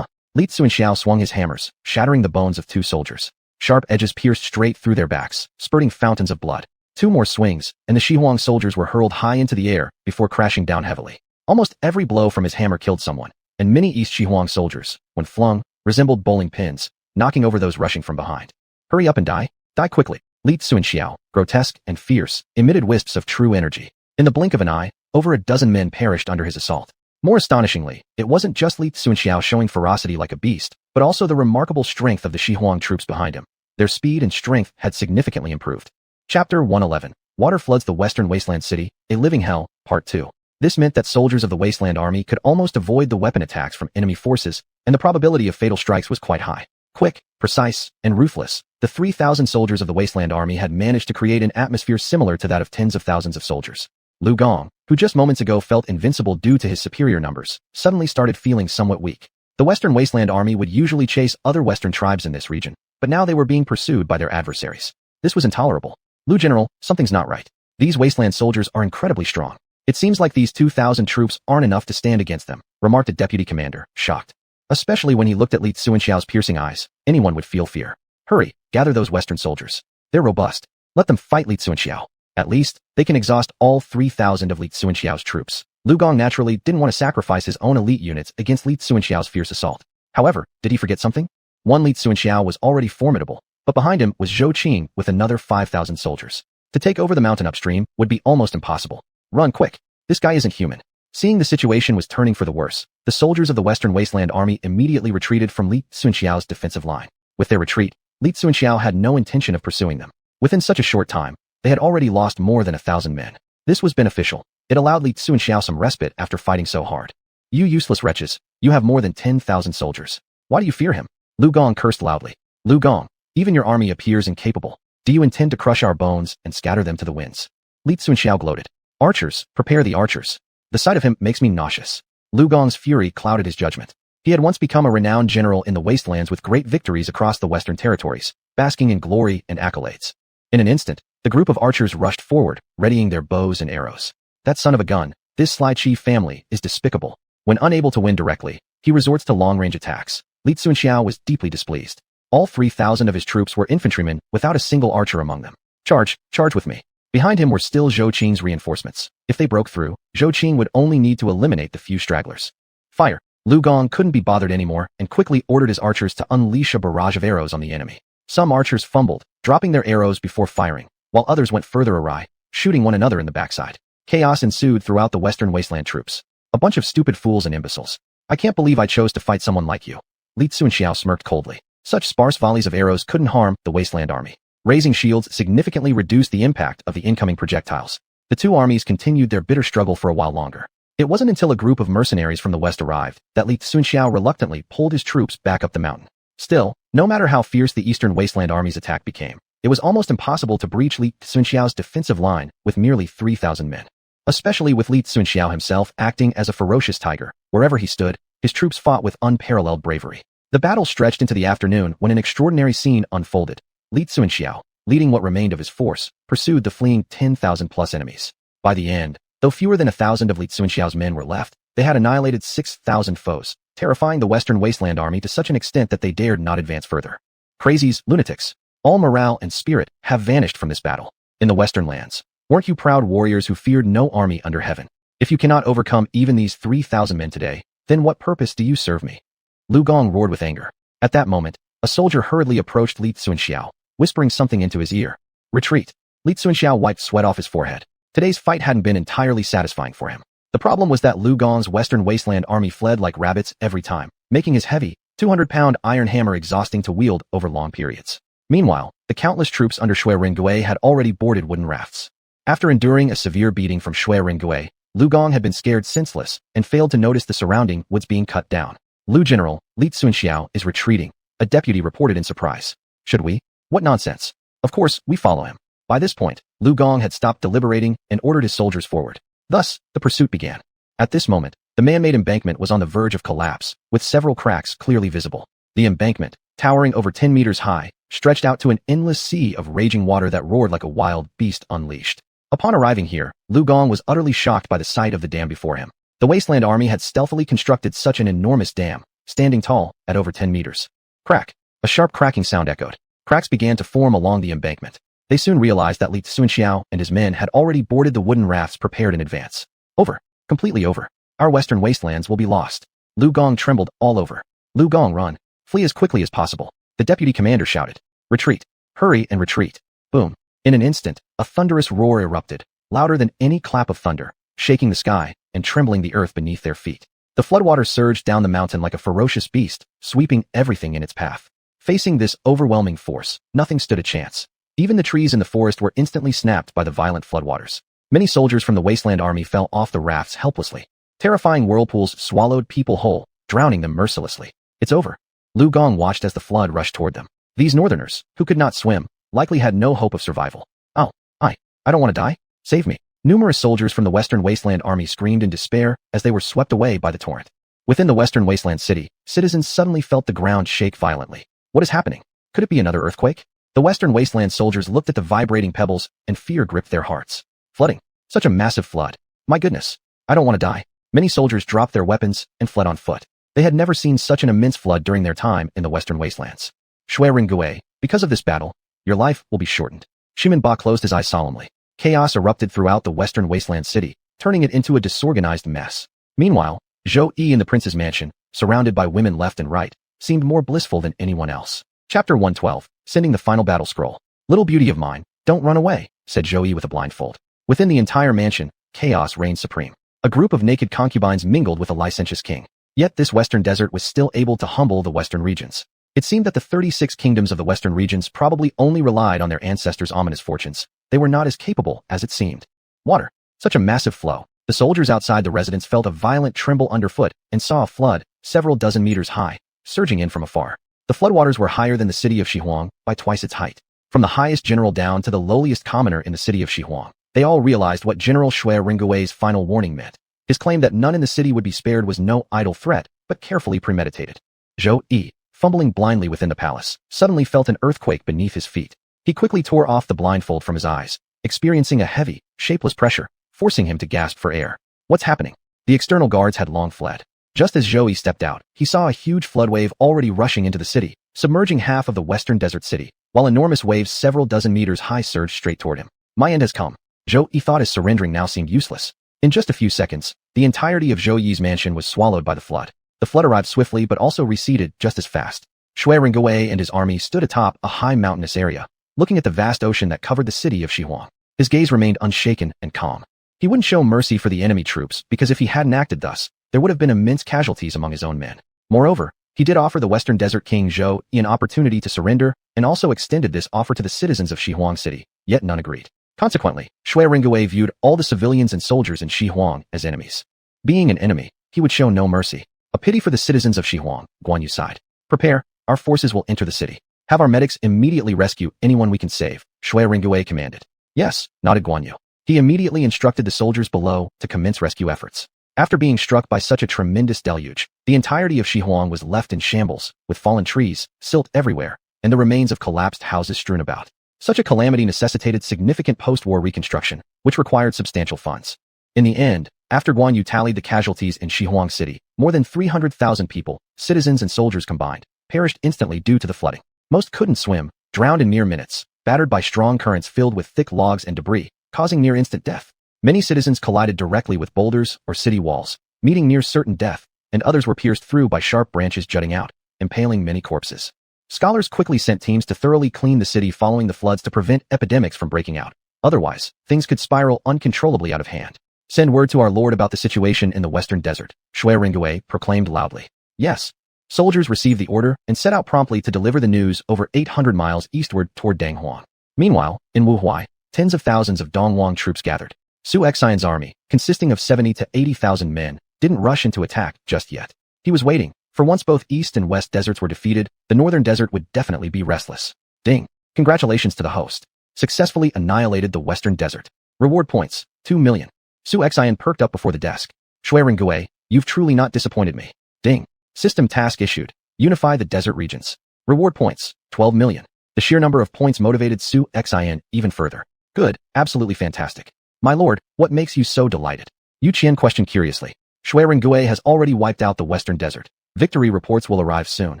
Li Xuanxiao swung his hammers, shattering the bones of two soldiers. Sharp edges pierced straight through their backs, spurting fountains of blood. Two more swings, and the Xuanhuan soldiers were hurled high into the air before crashing down heavily. Almost every blow from his hammer killed someone, and many East Xuanhuan soldiers, when flung, resembled bowling pins, knocking over those rushing from behind. Hurry up and die. Die quickly. Li Xuanxiao, grotesque and fierce, emitted wisps of true energy. In the blink of an eye, over a dozen men perished under his assault. More astonishingly, it wasn't just Li Xuanxiao showing ferocity like a beast, but also the remarkable strength of the Xuanhuan troops behind him. Their speed and strength had significantly improved. Chapter 111. Water floods the western Wasteland city, a living hell, Part 2. This meant that soldiers of the Wasteland army could almost avoid the weapon attacks from enemy forces, and the probability of fatal strikes was quite high. Quick, precise, and ruthless, the 3,000 soldiers of the Wasteland army had managed to create an atmosphere similar to that of tens of thousands of soldiers. Lu Gong, who just moments ago felt invincible due to his superior numbers, suddenly started feeling somewhat weak. The Western Wasteland army would usually chase other Western tribes in this region, but now they were being pursued by their adversaries. This was intolerable. Lu General, something's not right. These Wasteland soldiers are incredibly strong. It seems like these 2,000 troops aren't enough to stand against them, remarked a deputy commander, shocked. Especially when he looked at Li Xuanxiao's piercing eyes, anyone would feel fear. Hurry, gather those Western soldiers. They're robust. Let them fight Li Xuanxiao. At least, they can exhaust all 3,000 of Li Xuanxiao's troops. Lu Gong naturally didn't want to sacrifice his own elite units against Li Xuanxiao's fierce assault. However, did he forget something? One Li Xuanxiao was already formidable, but behind him was Zhou Qing with another 5,000 soldiers. To take over the mountain upstream would be almost impossible. Run quick. This guy isn't human. Seeing the situation was turning for the worse, the soldiers of the Western Wasteland army immediately retreated from Li Xuanxiao's defensive line. With their retreat, Li Xuanxiao had no intention of pursuing them. Within such a short time, they had already lost more than 1,000 men. This was beneficial. It allowed Li Xuanxiao some respite after fighting so hard. You useless wretches, you have more than 10,000 soldiers. Why do you fear him? Lu Gong cursed loudly. Lu Gong, even your army appears incapable. Do you intend to crush our bones and scatter them to the winds? Li Xuanxiao gloated. Archers, prepare the archers. The sight of him makes me nauseous. Lu Gong's fury clouded his judgment. He had once become a renowned general in the Wastelands with great victories across the Western territories, basking in glory and accolades. In an instant, the group of archers rushed forward, readying their bows and arrows. That son of a gun, this Sly Chi family, is despicable. When unable to win directly, he resorts to long-range attacks. Li Xuanxiao was deeply displeased. All 3,000 of his troops were infantrymen without a single archer among them. Charge with me. Behind him were still Zhou Qing's reinforcements. If they broke through, Zhou Qing would only need to eliminate the few stragglers. Fire. Lu Gong couldn't be bothered anymore and quickly ordered his archers to unleash a barrage of arrows on the enemy. Some archers fumbled, dropping their arrows before firing, while others went further awry, shooting one another in the backside. Chaos ensued throughout the Western Wasteland troops. A bunch of stupid fools and imbeciles. I can't believe I chose to fight someone like you. Li Xuanxiao smirked coldly. Such sparse volleys of arrows couldn't harm the Wasteland army. Raising shields significantly reduced the impact of the incoming projectiles. The two armies continued their bitter struggle for a while longer. It wasn't until a group of mercenaries from the west arrived that Li Xuanxiao reluctantly pulled his troops back up the mountain. Still, No matter how fierce the Eastern Wasteland Army's attack became, it was almost impossible to breach Li Xuanxiao's defensive line with merely 3,000 men. Especially with Li Xuanxiao himself acting as a ferocious tiger, wherever he stood, his troops fought with unparalleled bravery. The battle stretched into the afternoon when an extraordinary scene unfolded. Li Xuanxiao, leading what remained of his force, pursued the fleeing 10,000-plus enemies. By the end, though fewer than 1,000 of Li Xuanxiao's men were left, they had annihilated 6,000 foes, terrifying the Western Wasteland Army to such an extent that they dared not advance further. Crazies, lunatics, all morale and spirit have vanished from this battle. In the Western lands, weren't you proud warriors who feared no army under heaven? If you cannot overcome even these 3,000 men today, then what purpose do you serve me? Lu Gong roared with anger. At that moment, a soldier hurriedly approached Li Xuanxiao, whispering something into his ear. Retreat. Li Xuanxiao wiped sweat off his forehead. Today's fight hadn't been entirely satisfying for him. The problem was that Lu Gong's Western Wasteland army fled like rabbits every time, making his heavy, 200-pound iron hammer exhausting to wield over long periods. Meanwhile, the countless troops under Shui Ringui had already boarded wooden rafts. After enduring a severe beating from Shui Ringui, Lu Gong had been scared senseless and failed to notice the surrounding woods being cut down. Lu General, Li Xuanxiao is retreating, a deputy reported in surprise. Should we? What nonsense. Of course, we follow him. By this point, Lu Gong had stopped deliberating and ordered his soldiers forward. Thus, the pursuit began. At this moment, the man-made embankment was on the verge of collapse, with several cracks clearly visible. The embankment, towering over 10 meters high, stretched out to an endless sea of raging water that roared like a wild beast unleashed. Upon arriving here, Lu Gong was utterly shocked by the sight of the dam before him. The Wasteland Army had stealthily constructed such an enormous dam, standing tall at over 10 meters. Crack! A sharp cracking sound echoed. Cracks began to form along the embankment. They soon realized that Li Xuanxiao and his men had already boarded the wooden rafts prepared in advance. Over. Completely over. Our Western Wastelands will be lost. Lu Gong trembled all over. Lu Gong, run. Flee as quickly as possible. The deputy commander shouted. Retreat. Hurry and retreat. Boom. In an instant, a thunderous roar erupted, louder than any clap of thunder, shaking the sky and trembling the earth beneath their feet. The floodwaters surged down the mountain like a ferocious beast, sweeping everything in its path. Facing this overwhelming force, nothing stood a chance. Even the trees in the forest were instantly snapped by the violent floodwaters. Many soldiers from the Wasteland Army fell off the rafts helplessly. Terrifying whirlpools swallowed people whole, drowning them mercilessly. It's over. Lu Gong watched as the flood rushed toward them. These northerners, who could not swim, likely had no hope of survival. Oh, I don't want to die. Save me. Numerous soldiers from the Western Wasteland Army screamed in despair as they were swept away by the torrent. Within the Western Wasteland city, citizens suddenly felt the ground shake violently. What is happening? Could it be another earthquake? The Western Wasteland soldiers looked at the vibrating pebbles, and fear gripped their hearts. Flooding. Such a massive flood. My goodness. I don't want to die. Many soldiers dropped their weapons and fled on foot. They had never seen such an immense flood during their time in the Western Wastelands. Shui Ringui, because of this battle, your life will be shortened. Shimin Ba closed his eyes solemnly. Chaos erupted throughout the Western Wasteland city, turning it into a disorganized mess. Meanwhile, Zhou Yi in the prince's mansion, surrounded by women left and right, seemed more blissful than anyone else. Chapter 112, Sending the Final Battle Scroll. Little beauty of mine, don't run away, said Zhou Yi with a blindfold. Within the entire mansion, chaos reigned supreme. A group of naked concubines mingled with a licentious king. Yet this western desert was still able to humble the western regions. It seemed that the 36 kingdoms of the western regions probably only relied on their ancestors' ominous fortunes. They were not as capable as it seemed. Water. Such a massive flow. The soldiers outside the residence felt a violent tremble underfoot and saw a flood, several dozen meters high, surging in from afar. The floodwaters were higher than the city of Xuanhuan by twice its height. From the highest general down to the lowliest commoner in the city of Xuanhuan, they all realized what General Shui Ringui's final warning meant. His claim that none in the city would be spared was no idle threat, but carefully premeditated. Zhou Yi, fumbling blindly within the palace, suddenly felt an earthquake beneath his feet. He quickly tore off the blindfold from his eyes, experiencing a heavy, shapeless pressure, forcing him to gasp for air. What's happening? The external guards had long fled. Just as Zhou Yi stepped out, he saw a huge flood wave already rushing into the city, submerging half of the western desert city, while enormous waves several dozen meters high surged straight toward him. My end has come. Zhou Yi thought his surrendering now seemed useless. In just a few seconds, the entirety of Zhou Yi's mansion was swallowed by the flood. The flood arrived swiftly but also receded just as fast. Shui Ringui and his army stood atop a high mountainous area, looking at the vast ocean that covered the city of Xuanhuan. His gaze remained unshaken and calm. He wouldn't show mercy for the enemy troops because if he hadn't acted thus, there would have been immense casualties among his own men. Moreover, he did offer the Western Desert King Zhou Yi an opportunity to surrender and also extended this offer to the citizens of Xuanhuan City, yet none agreed. Consequently, Shui Ringui viewed all the civilians and soldiers in Xuanhuan as enemies. Being an enemy, he would show no mercy. A pity for the citizens of Xuanhuan, Guan Yu sighed. Prepare, our forces will enter the city. Have our medics immediately rescue anyone we can save, Shui Ringgui commanded. Yes, nodded Guan Yu. He immediately instructed the soldiers below to commence rescue efforts. After being struck by such a tremendous deluge, the entirety of Xuanhuan was left in shambles, with fallen trees, silt everywhere, and the remains of collapsed houses strewn about. Such a calamity necessitated significant post-war reconstruction, which required substantial funds. In the end, after Guan Yu tallied the casualties in Xuanhuan City, more than 300,000 people, citizens and soldiers combined, perished instantly due to the flooding. Most couldn't swim, drowned in mere minutes, battered by strong currents filled with thick logs and debris, causing near-instant death. Many citizens collided directly with boulders or city walls, meeting near certain death, and others were pierced through by sharp branches jutting out, impaling many corpses. Scholars quickly sent teams to thoroughly clean the city following the floods to prevent epidemics from breaking out. Otherwise, things could spiral uncontrollably out of hand. Send word to our lord about the situation in the western desert, Shui Ringgui proclaimed loudly. Yes. Soldiers received the order and set out promptly to deliver the news over 800 miles eastward toward Danghuang. Meanwhile, in Wuhuai, tens of thousands of Dongwang troops gathered. Su Xian's army, consisting of 70 to 80,000 men, didn't rush into attack just yet. He was waiting, for once both east and west deserts were defeated, the northern desert would definitely be restless. Ding! Congratulations to the host. Successfully annihilated the western desert. Reward points, 2 million. Su Xian perked up before the desk. Shui Ringgui, you've truly not disappointed me. Ding! System task issued. Unify the desert regions. Reward points, 12 million. The sheer number of points motivated Su Xian even further. Good, absolutely fantastic. My lord, what makes you so delighted? Yu Qian questioned curiously. Shui Ringgui has already wiped out the western desert. Victory reports will arrive soon.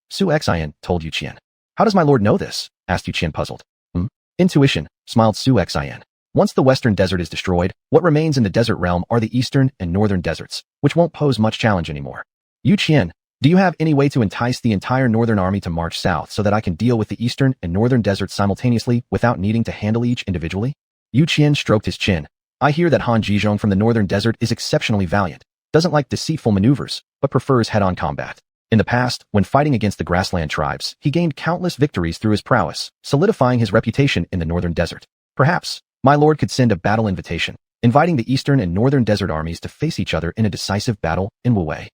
Su Xian told Yu Qian. How does my lord know this? Asked Yu Qian puzzled. Intuition, smiled Su Xian. Once the western desert is destroyed, what remains in the desert realm are the eastern and northern deserts, which won't pose much challenge anymore. Yu Qian, do you have any way to entice the entire northern army to march south so that I can deal with the eastern and northern deserts simultaneously without needing to handle each individually? Yu Qian stroked his chin. I hear that Han Zhizhong from the northern desert is exceptionally valiant, doesn't like deceitful maneuvers, but prefers head-on combat. In the past, when fighting against the grassland tribes, he gained countless victories through his prowess, solidifying his reputation in the northern desert. Perhaps, my lord could send a battle invitation, inviting the eastern and northern desert armies to face each other in a decisive battle in Wuwei.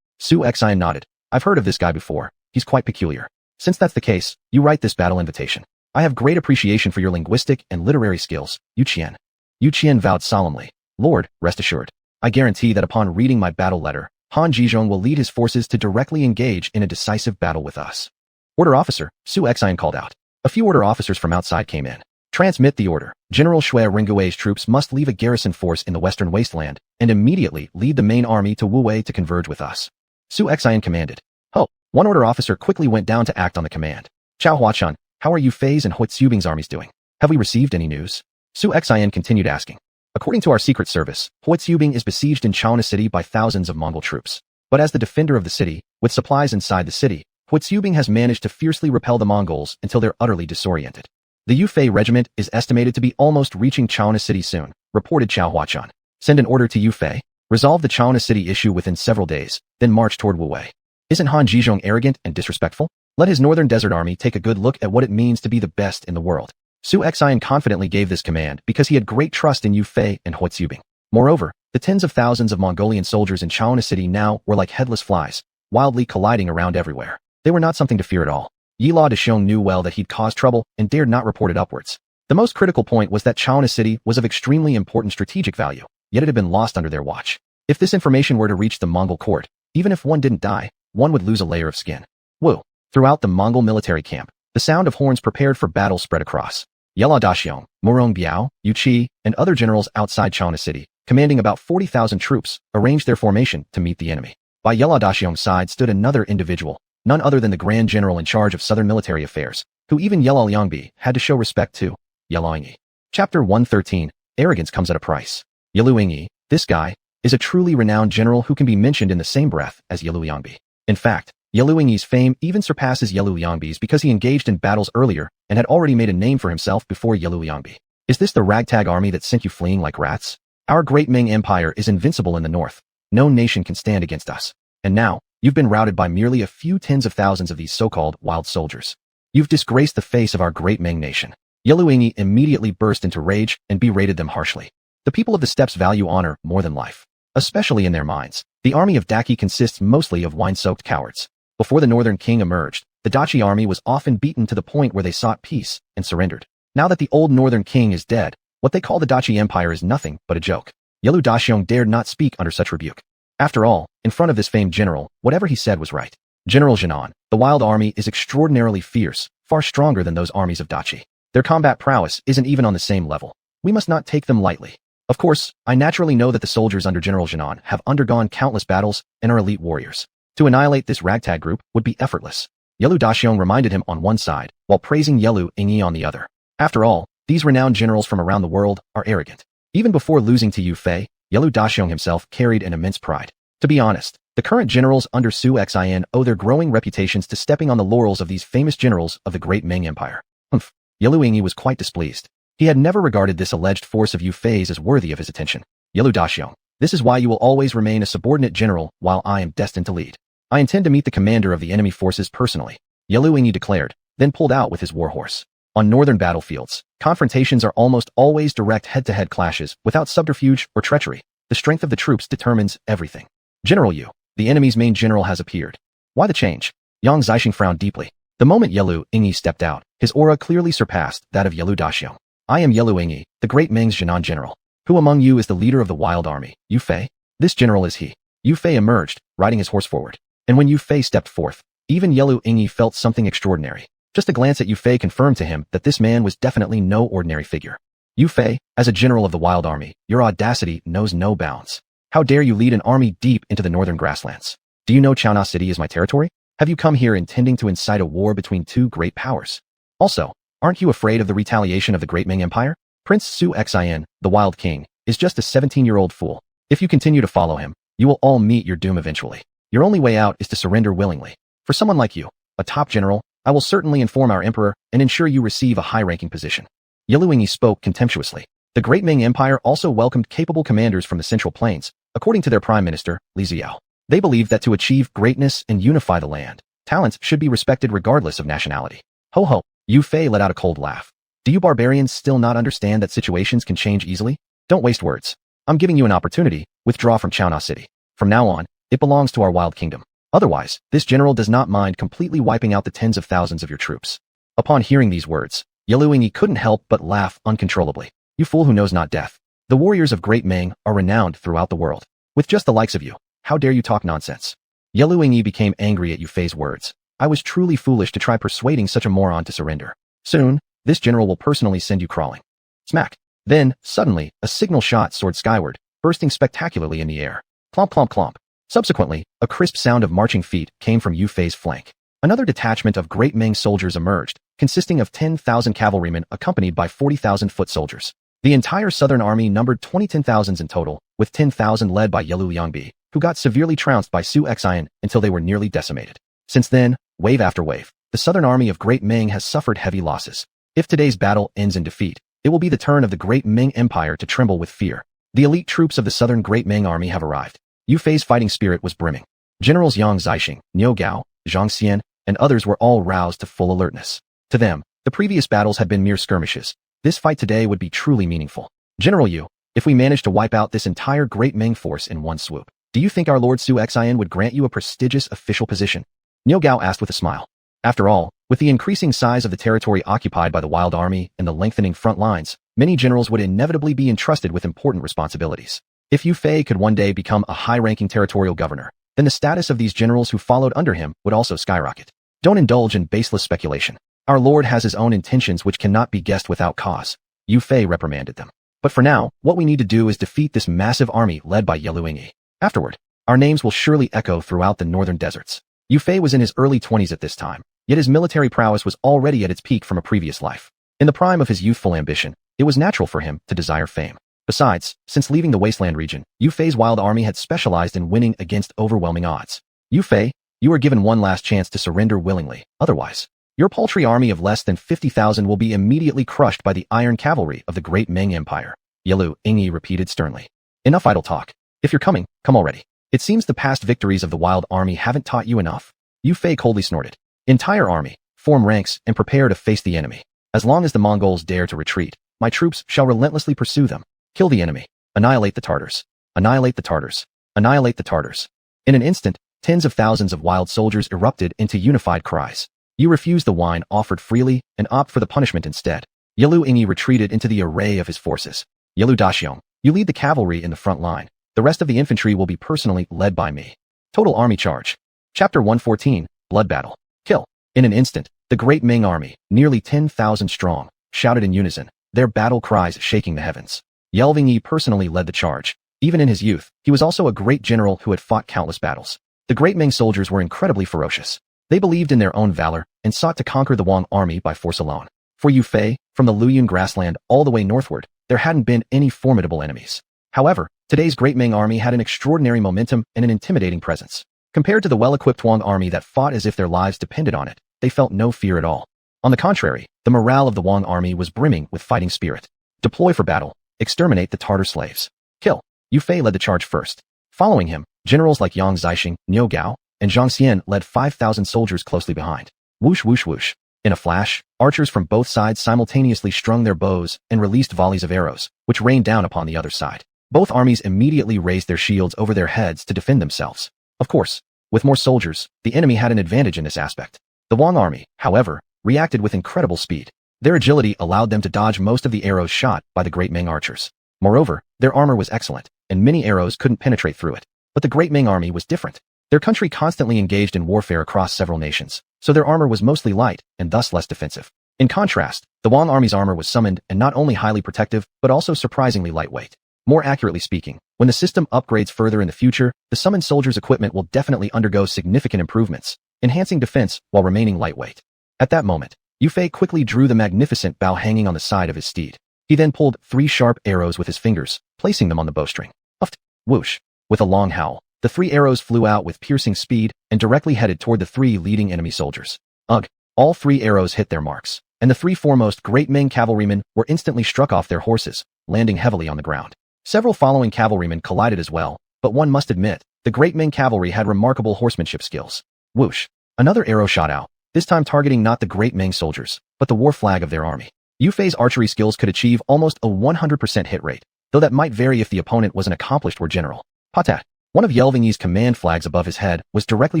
Su Xian nodded. I've heard of this guy before. He's quite peculiar. Since that's the case, you write this battle invitation. I have great appreciation for your linguistic and literary skills, Yu Qian. Yu Qian vowed solemnly. Lord, rest assured. I guarantee that upon reading my battle letter, Han Zhizhong will lead his forces to directly engage in a decisive battle with us. Order officer, Su Xian called out. A few order officers from outside came in. Transmit the order. General Shui Ringui's troops must leave a garrison force in the western wasteland and immediately lead the main army to Wuwei to converge with us. Su Xian commanded. Oh, one order officer quickly went down to act on the command. Chao Huachan, how are Yu Fei's and Hui Xubing's armies doing? Have we received any news? Su Xian continued asking. According to our secret service, Hui Xubing is besieged in Chaona City by thousands of Mongol troops. But as the defender of the city, with supplies inside the city, Hui Xubing has managed to fiercely repel the Mongols until they're utterly disoriented. The Yu Fei regiment is estimated to be almost reaching Chaona City soon, reported Chao Huachan. Send an order to Yu Fei. Resolve the Chaona City issue within several days, then march toward Wuwei. Isn't Han Zhizhong arrogant and disrespectful? Let his northern desert army take a good look at what it means to be the best in the world. Su Xian confidently gave this command because he had great trust in Yu Fei and Hui Xubing. Moreover, the tens of thousands of Mongolian soldiers in Chaona City now were like headless flies, wildly colliding around everywhere. They were not something to fear at all. Yila Dashong knew well that he'd caused trouble and dared not report it upwards. The most critical point was that Chaona City was of extremely important strategic value, yet it had been lost under their watch. If this information were to reach the Mongol court, even if one didn't die, one would lose a layer of skin. Woo! Throughout the Mongol military camp, the sound of horns prepared for battle spread across. Yela Daxiong, Murong Biao, Yu Qi, and other generals outside Chaona City, commanding about 40,000 troops, arranged their formation to meet the enemy. By Yela Daxiong's side stood another individual, none other than the Grand General in charge of southern military affairs, who even Yela Liangbi had to show respect to. Yeluingyi. Chapter 113, Arrogance Comes at a Price. Yeluingyi, this guy, is a truly renowned general who can be mentioned in the same breath as Yelu Liangbi. In fact, Yeluingyi's fame even surpasses Yelu Liangbi's because he engaged in battles earlier and had already made a name for himself before Yelu Liangbi. Is this the ragtag army that sent you fleeing like rats? Our great Ming Empire is invincible in the north. No nation can stand against us. And now, you've been routed by merely a few tens of thousands of these so-called wild soldiers. You've disgraced the face of our great Ming nation. Yeluingyi immediately burst into rage and berated them harshly. The people of the steppes value honor more than life. Especially in their minds, the army of Daki consists mostly of wine-soaked cowards. Before the northern king emerged, the Dachi army was often beaten to the point where they sought peace and surrendered. Now that the old northern king is dead, what they call the Dachi Empire is nothing but a joke. Yelu Daxiong dared not speak under such rebuke. After all, in front of this famed general, whatever he said was right. General Xuanhuan, the wild army is extraordinarily fierce, far stronger than those armies of Dachi. Their combat prowess isn't even on the same level. We must not take them lightly. Of course, I naturally know that the soldiers under General Xuanhuan have undergone countless battles and are elite warriors. To annihilate this ragtag group would be effortless. Yelu Daxiong reminded him on one side, while praising Yelu Ingyi on the other. After all, these renowned generals from around the world are arrogant. Even before losing to Yu Fei, Yelu Daxiong himself carried an immense pride. To be honest, the current generals under Su Xian owe their growing reputations to stepping on the laurels of these famous generals of the Great Ming Empire. Yelu Ingyi was quite displeased. He had never regarded this alleged force of Yu Fei's as worthy of his attention. Yelu Daxiong, this is why you will always remain a subordinate general while I am destined to lead. I intend to meet the commander of the enemy forces personally, Yelu Ingyi declared, then pulled out with his warhorse. On northern battlefields, confrontations are almost always direct head-to-head clashes without subterfuge or treachery. The strength of the troops determines everything. General Yu, the enemy's main general, has appeared. Why the change? Yang Zixing frowned deeply. The moment Yelu Ingyi stepped out, his aura clearly surpassed that of Yelu Daxiong. I am Yelu Ingyi, the Great Ming's Jinan general. Who among you is the leader of the wild army? Yu Fei? This general is he. Yu Fei emerged, riding his horse forward. And when Yu Fei stepped forth, even Yelu Ingyi felt something extraordinary. Just a glance at Yu Fei confirmed to him that this man was definitely no ordinary figure. Yu Fei, as a general of the wild army, your audacity knows no bounds. How dare you lead an army deep into the northern grasslands? Do you know Xuanhuan City is my territory? Have you come here intending to incite a war between two great powers? Also, aren't you afraid of the retaliation of the Great Ming Empire? Prince Su Xian, the Wild King, is just a 17-year-old fool. If you continue to follow him, you will all meet your doom eventually. Your only way out is to surrender willingly. For someone like you, a top general, I will certainly inform our emperor and ensure you receive a high-ranking position. Yelu Ingyi spoke contemptuously. The Great Ming Empire also welcomed capable commanders from the Central Plains, according to their prime minister, Li Ziao. They believed that to achieve greatness and unify the land, talents should be respected regardless of nationality. Ho ho, Yu Fei let out a cold laugh. Do you barbarians still not understand that situations can change easily? Don't waste words. I'm giving you an opportunity. Withdraw from Xuanhuan City. From now on, it belongs to our wild kingdom. Otherwise, this general does not mind completely wiping out the tens of thousands of your troops. Upon hearing these words, Yelu Ingyi couldn't help but laugh uncontrollably. You fool who knows not death. The warriors of Great Ming are renowned throughout the world. With just the likes of you, how dare you talk nonsense? Yelu Ingyi became angry at Yu Fei's words. I was truly foolish to try persuading such a moron to surrender. Soon, this general will personally send you crawling. Smack. Then, suddenly, a signal shot soared skyward, bursting spectacularly in the air. Clomp clomp clomp. Subsequently, a crisp sound of marching feet came from Yu Fei's flank. Another detachment of Great Ming soldiers emerged, consisting of 10,000 cavalrymen accompanied by 40,000 foot soldiers. The entire southern army numbered 20,000 in total, with 10,000 led by Yelu Liangbi, who got severely trounced by Su Xian until they were nearly decimated. Since then, wave after wave, the southern army of Great Ming has suffered heavy losses. If today's battle ends in defeat, it will be the turn of the Great Ming Empire to tremble with fear. The elite troops of the southern Great Ming army have arrived. Yu Fei's fighting spirit was brimming. Generals Yang Zixing, Niu Gao, Zhang Xian, and others were all roused to full alertness. To them, the previous battles had been mere skirmishes. This fight today would be truly meaningful. General Yu, if we manage to wipe out this entire Great Ming force in one swoop, do you think our Lord Su Xian would grant you a prestigious official position? Niu Gao asked with a smile. After all, with the increasing size of the territory occupied by the wild army and the lengthening front lines, many generals would inevitably be entrusted with important responsibilities. If Yu Fei could one day become a high-ranking territorial governor, then the status of these generals who followed under him would also skyrocket. Don't indulge in baseless speculation. Our Lord has his own intentions which cannot be guessed without cause. Yu Fei reprimanded them. But for now, what we need to do is defeat this massive army led by Yelu Ingyi. Afterward, our names will surely echo throughout the northern deserts. Yu Fei was in his early 20s at this time, yet his military prowess was already at its peak from a previous life. In the prime of his youthful ambition, it was natural for him to desire fame. Besides, since leaving the Wasteland region, Yu Fei's wild army had specialized in winning against overwhelming odds. Yu Fei, you are given one last chance to surrender willingly. Otherwise, your paltry army of less than 50,000 will be immediately crushed by the iron cavalry of the Great Ming Empire. Yelu Ingyi repeated sternly. Enough idle talk. If you're coming, come already. It seems the past victories of the wild army haven't taught you enough. Yu Fei coldly snorted. Entire army, form ranks and prepare to face the enemy. As long as the Mongols dare to retreat, my troops shall relentlessly pursue them. Kill the enemy. Annihilate the Tartars. Annihilate the Tartars. Annihilate the Tartars. In an instant, Tens of thousands of wild soldiers erupted into unified cries. You refuse the wine offered freely and opt for the punishment instead. Yalu Yingyi retreated into the array of his forces. Yalu Daxiong, you lead the cavalry in the front line. The rest of the infantry will be personally led by me. Total Army Charge. Chapter 114, Blood Battle. Kill. In an instant, the great Ming army, nearly 10,000 strong, shouted in unison, their battle cries shaking the heavens. Yelving personally led the charge. Even in his youth, he was also a great general who had fought countless battles. The great Ming soldiers were incredibly ferocious. They believed in their own valor and sought to conquer the Wang army by force alone. For Yu Fei, from the Luyun grassland all the way northward, there hadn't been any formidable enemies. However, today's great Ming army had an extraordinary momentum and an intimidating presence. Compared to the well-equipped Wang army that fought as if their lives depended on it, they felt no fear at all. On the contrary, the morale of the Wang army was brimming with fighting spirit. Deploy for battle. Exterminate the Tartar slaves. Kill. Yu Fei led the charge first. Following him, generals like Yang Zixing, Niu Gao, and Zhang Xian led 5,000 soldiers closely behind. Whoosh whoosh whoosh. In a flash, archers from both sides simultaneously strung their bows and released volleys of arrows, which rained down upon the other side. Both armies immediately raised their shields over their heads to defend themselves. Of course, with more soldiers, the enemy had an advantage in this aspect. The Wang army, however, reacted with incredible speed. Their agility allowed them to dodge most of the arrows shot by the great Ming archers. Moreover, their armor was excellent, and many arrows couldn't penetrate through it. But the great Ming army was different. Their country constantly engaged in warfare across several nations, so their armor was mostly light and thus less defensive. In contrast, the Wang army's armor was summoned and not only highly protective, but also surprisingly lightweight. More accurately speaking, when the system upgrades further in the future, the summoned soldiers' equipment will definitely undergo significant improvements, enhancing defense while remaining lightweight. At that moment, Yu Fei quickly drew the magnificent bow hanging on the side of his steed. He then pulled 3 sharp arrows with his fingers, placing them on the bowstring. Uft! Whoosh! With a long howl, the 3 arrows flew out with piercing speed and directly headed toward the 3 leading enemy soldiers. Ugh! All 3 arrows hit their marks, and the 3 foremost great Ming cavalrymen were instantly struck off their horses, landing heavily on the ground. Several following cavalrymen collided as well, but one must admit, the great Ming cavalry had remarkable horsemanship skills. Whoosh! Another arrow shot out, this time targeting not the great Ming soldiers, but the war flag of their army. Yu Fei's archery skills could achieve almost a 100% hit rate, though that might vary if the opponent was an accomplished war general. Patat! One of Yelvingyi's command flags above his head was directly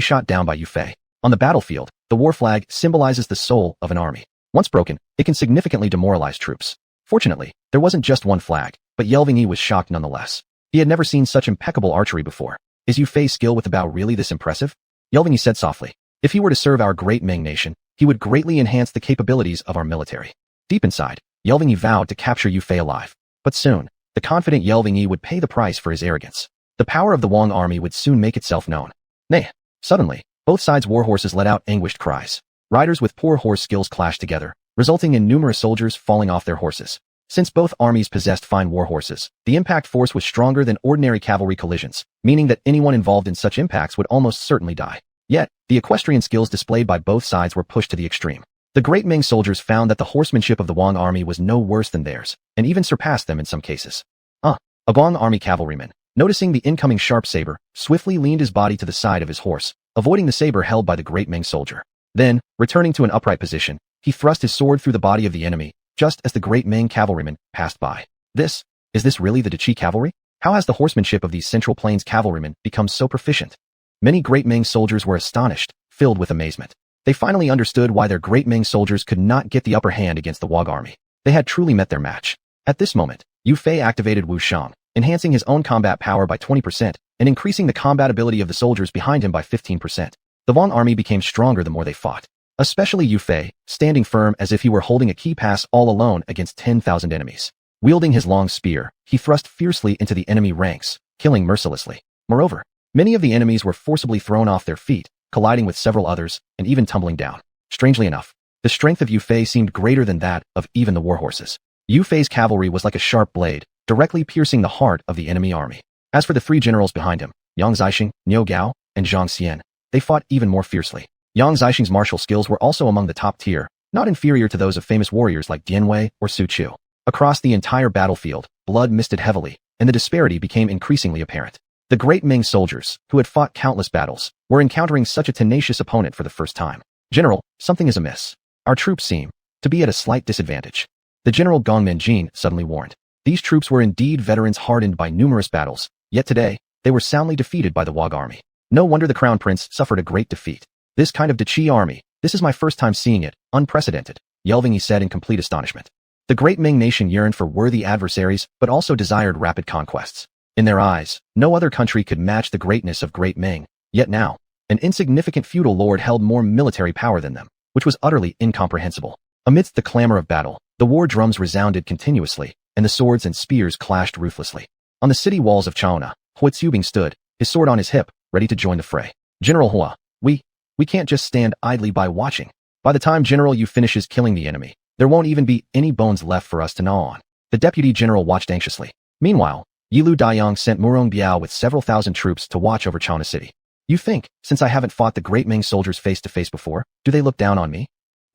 shot down by Yu Fei. On the battlefield, the war flag symbolizes the soul of an army. Once broken, it can significantly demoralize troops. Fortunately, there wasn't just one flag, but Yelvingyi was shocked nonetheless. He had never seen such impeccable archery before. Is Yu Fei's skill with the bow really this impressive? Yelvingyi said softly. If he were to serve our great Ming nation, he would greatly enhance the capabilities of our military. Deep inside, Yelvingyi vowed to capture Yu Fei alive. But soon, the confident Yelvingyi would pay the price for his arrogance. The power of the Wang army would soon make itself known. Nay! Suddenly, both sides' war horses let out anguished cries. Riders with poor horse skills clashed together, resulting in numerous soldiers falling off their horses. Since both armies possessed fine war horses, the impact force was stronger than ordinary cavalry collisions, meaning that anyone involved in such impacts would almost certainly die. Yet, the equestrian skills displayed by both sides were pushed to the extreme. The great Ming soldiers found that the horsemanship of the Wang army was no worse than theirs, and even surpassed them in some cases. A Wang army cavalryman, noticing the incoming sharp saber, swiftly leaned his body to the side of his horse, avoiding the saber held by the great Ming soldier. Then, returning to an upright position, he thrust his sword through the body of the enemy, just as the great Ming cavalryman passed by. Is this really the Qi cavalry? How has the horsemanship of these Central Plains cavalrymen become so proficient? Many great Ming soldiers were astonished, filled with amazement. They finally understood why their great Ming soldiers could not get the upper hand against the Wang army. They had truly met their match. At this moment, Yu Fei activated Wu Shang, enhancing his own combat power by 20% and increasing the combat ability of the soldiers behind him by 15%. The Wang army became stronger the more they fought. Especially Yu Fei, standing firm as if he were holding a key pass all alone against 10,000 enemies. Wielding his long spear, he thrust fiercely into the enemy ranks, killing mercilessly. Moreover, many of the enemies were forcibly thrown off their feet, colliding with several others, and even tumbling down. Strangely enough, the strength of Yu Fei seemed greater than that of even the war horses. Yu Fei's cavalry was like a sharp blade, directly piercing the heart of the enemy army. As for the 3 generals behind him, Yang Zixing, Niu Gao, and Zhang Xian, they fought even more fiercely. Yang Zixing's martial skills were also among the top tier, not inferior to those of famous warriors like Dian Wei or Su Chu. Across the entire battlefield, blood misted heavily, and the disparity became increasingly apparent. The great Ming soldiers, who had fought countless battles, were encountering such a tenacious opponent for the first time. General, something is amiss. Our troops seem to be at a slight disadvantage. The General Gong Minjin suddenly warned. These troops were indeed veterans hardened by numerous battles, yet today, they were soundly defeated by the Wang army. No wonder the crown prince suffered a great defeat. This kind of Qi army, this is my first time seeing it, unprecedented, Yelving said in complete astonishment. The great Ming nation yearned for worthy adversaries but also desired rapid conquests. In their eyes, no other country could match the greatness of Great Ming, yet now, an insignificant feudal lord held more military power than them, which was utterly incomprehensible. Amidst the clamor of battle, the war drums resounded continuously, and the swords and spears clashed ruthlessly. On the city walls of Xuanhuan, Huatsubing stood, his sword on his hip, ready to join the fray. General Hua, we can't just stand idly by watching. By the time General Yu finishes killing the enemy, there won't even be any bones left for us to gnaw on. The deputy general watched anxiously. Meanwhile, Yilu Daiyang sent Murong Biao with several thousand troops to watch over China City. You think, since I haven't fought the Great Ming soldiers face to face before, do they look down on me?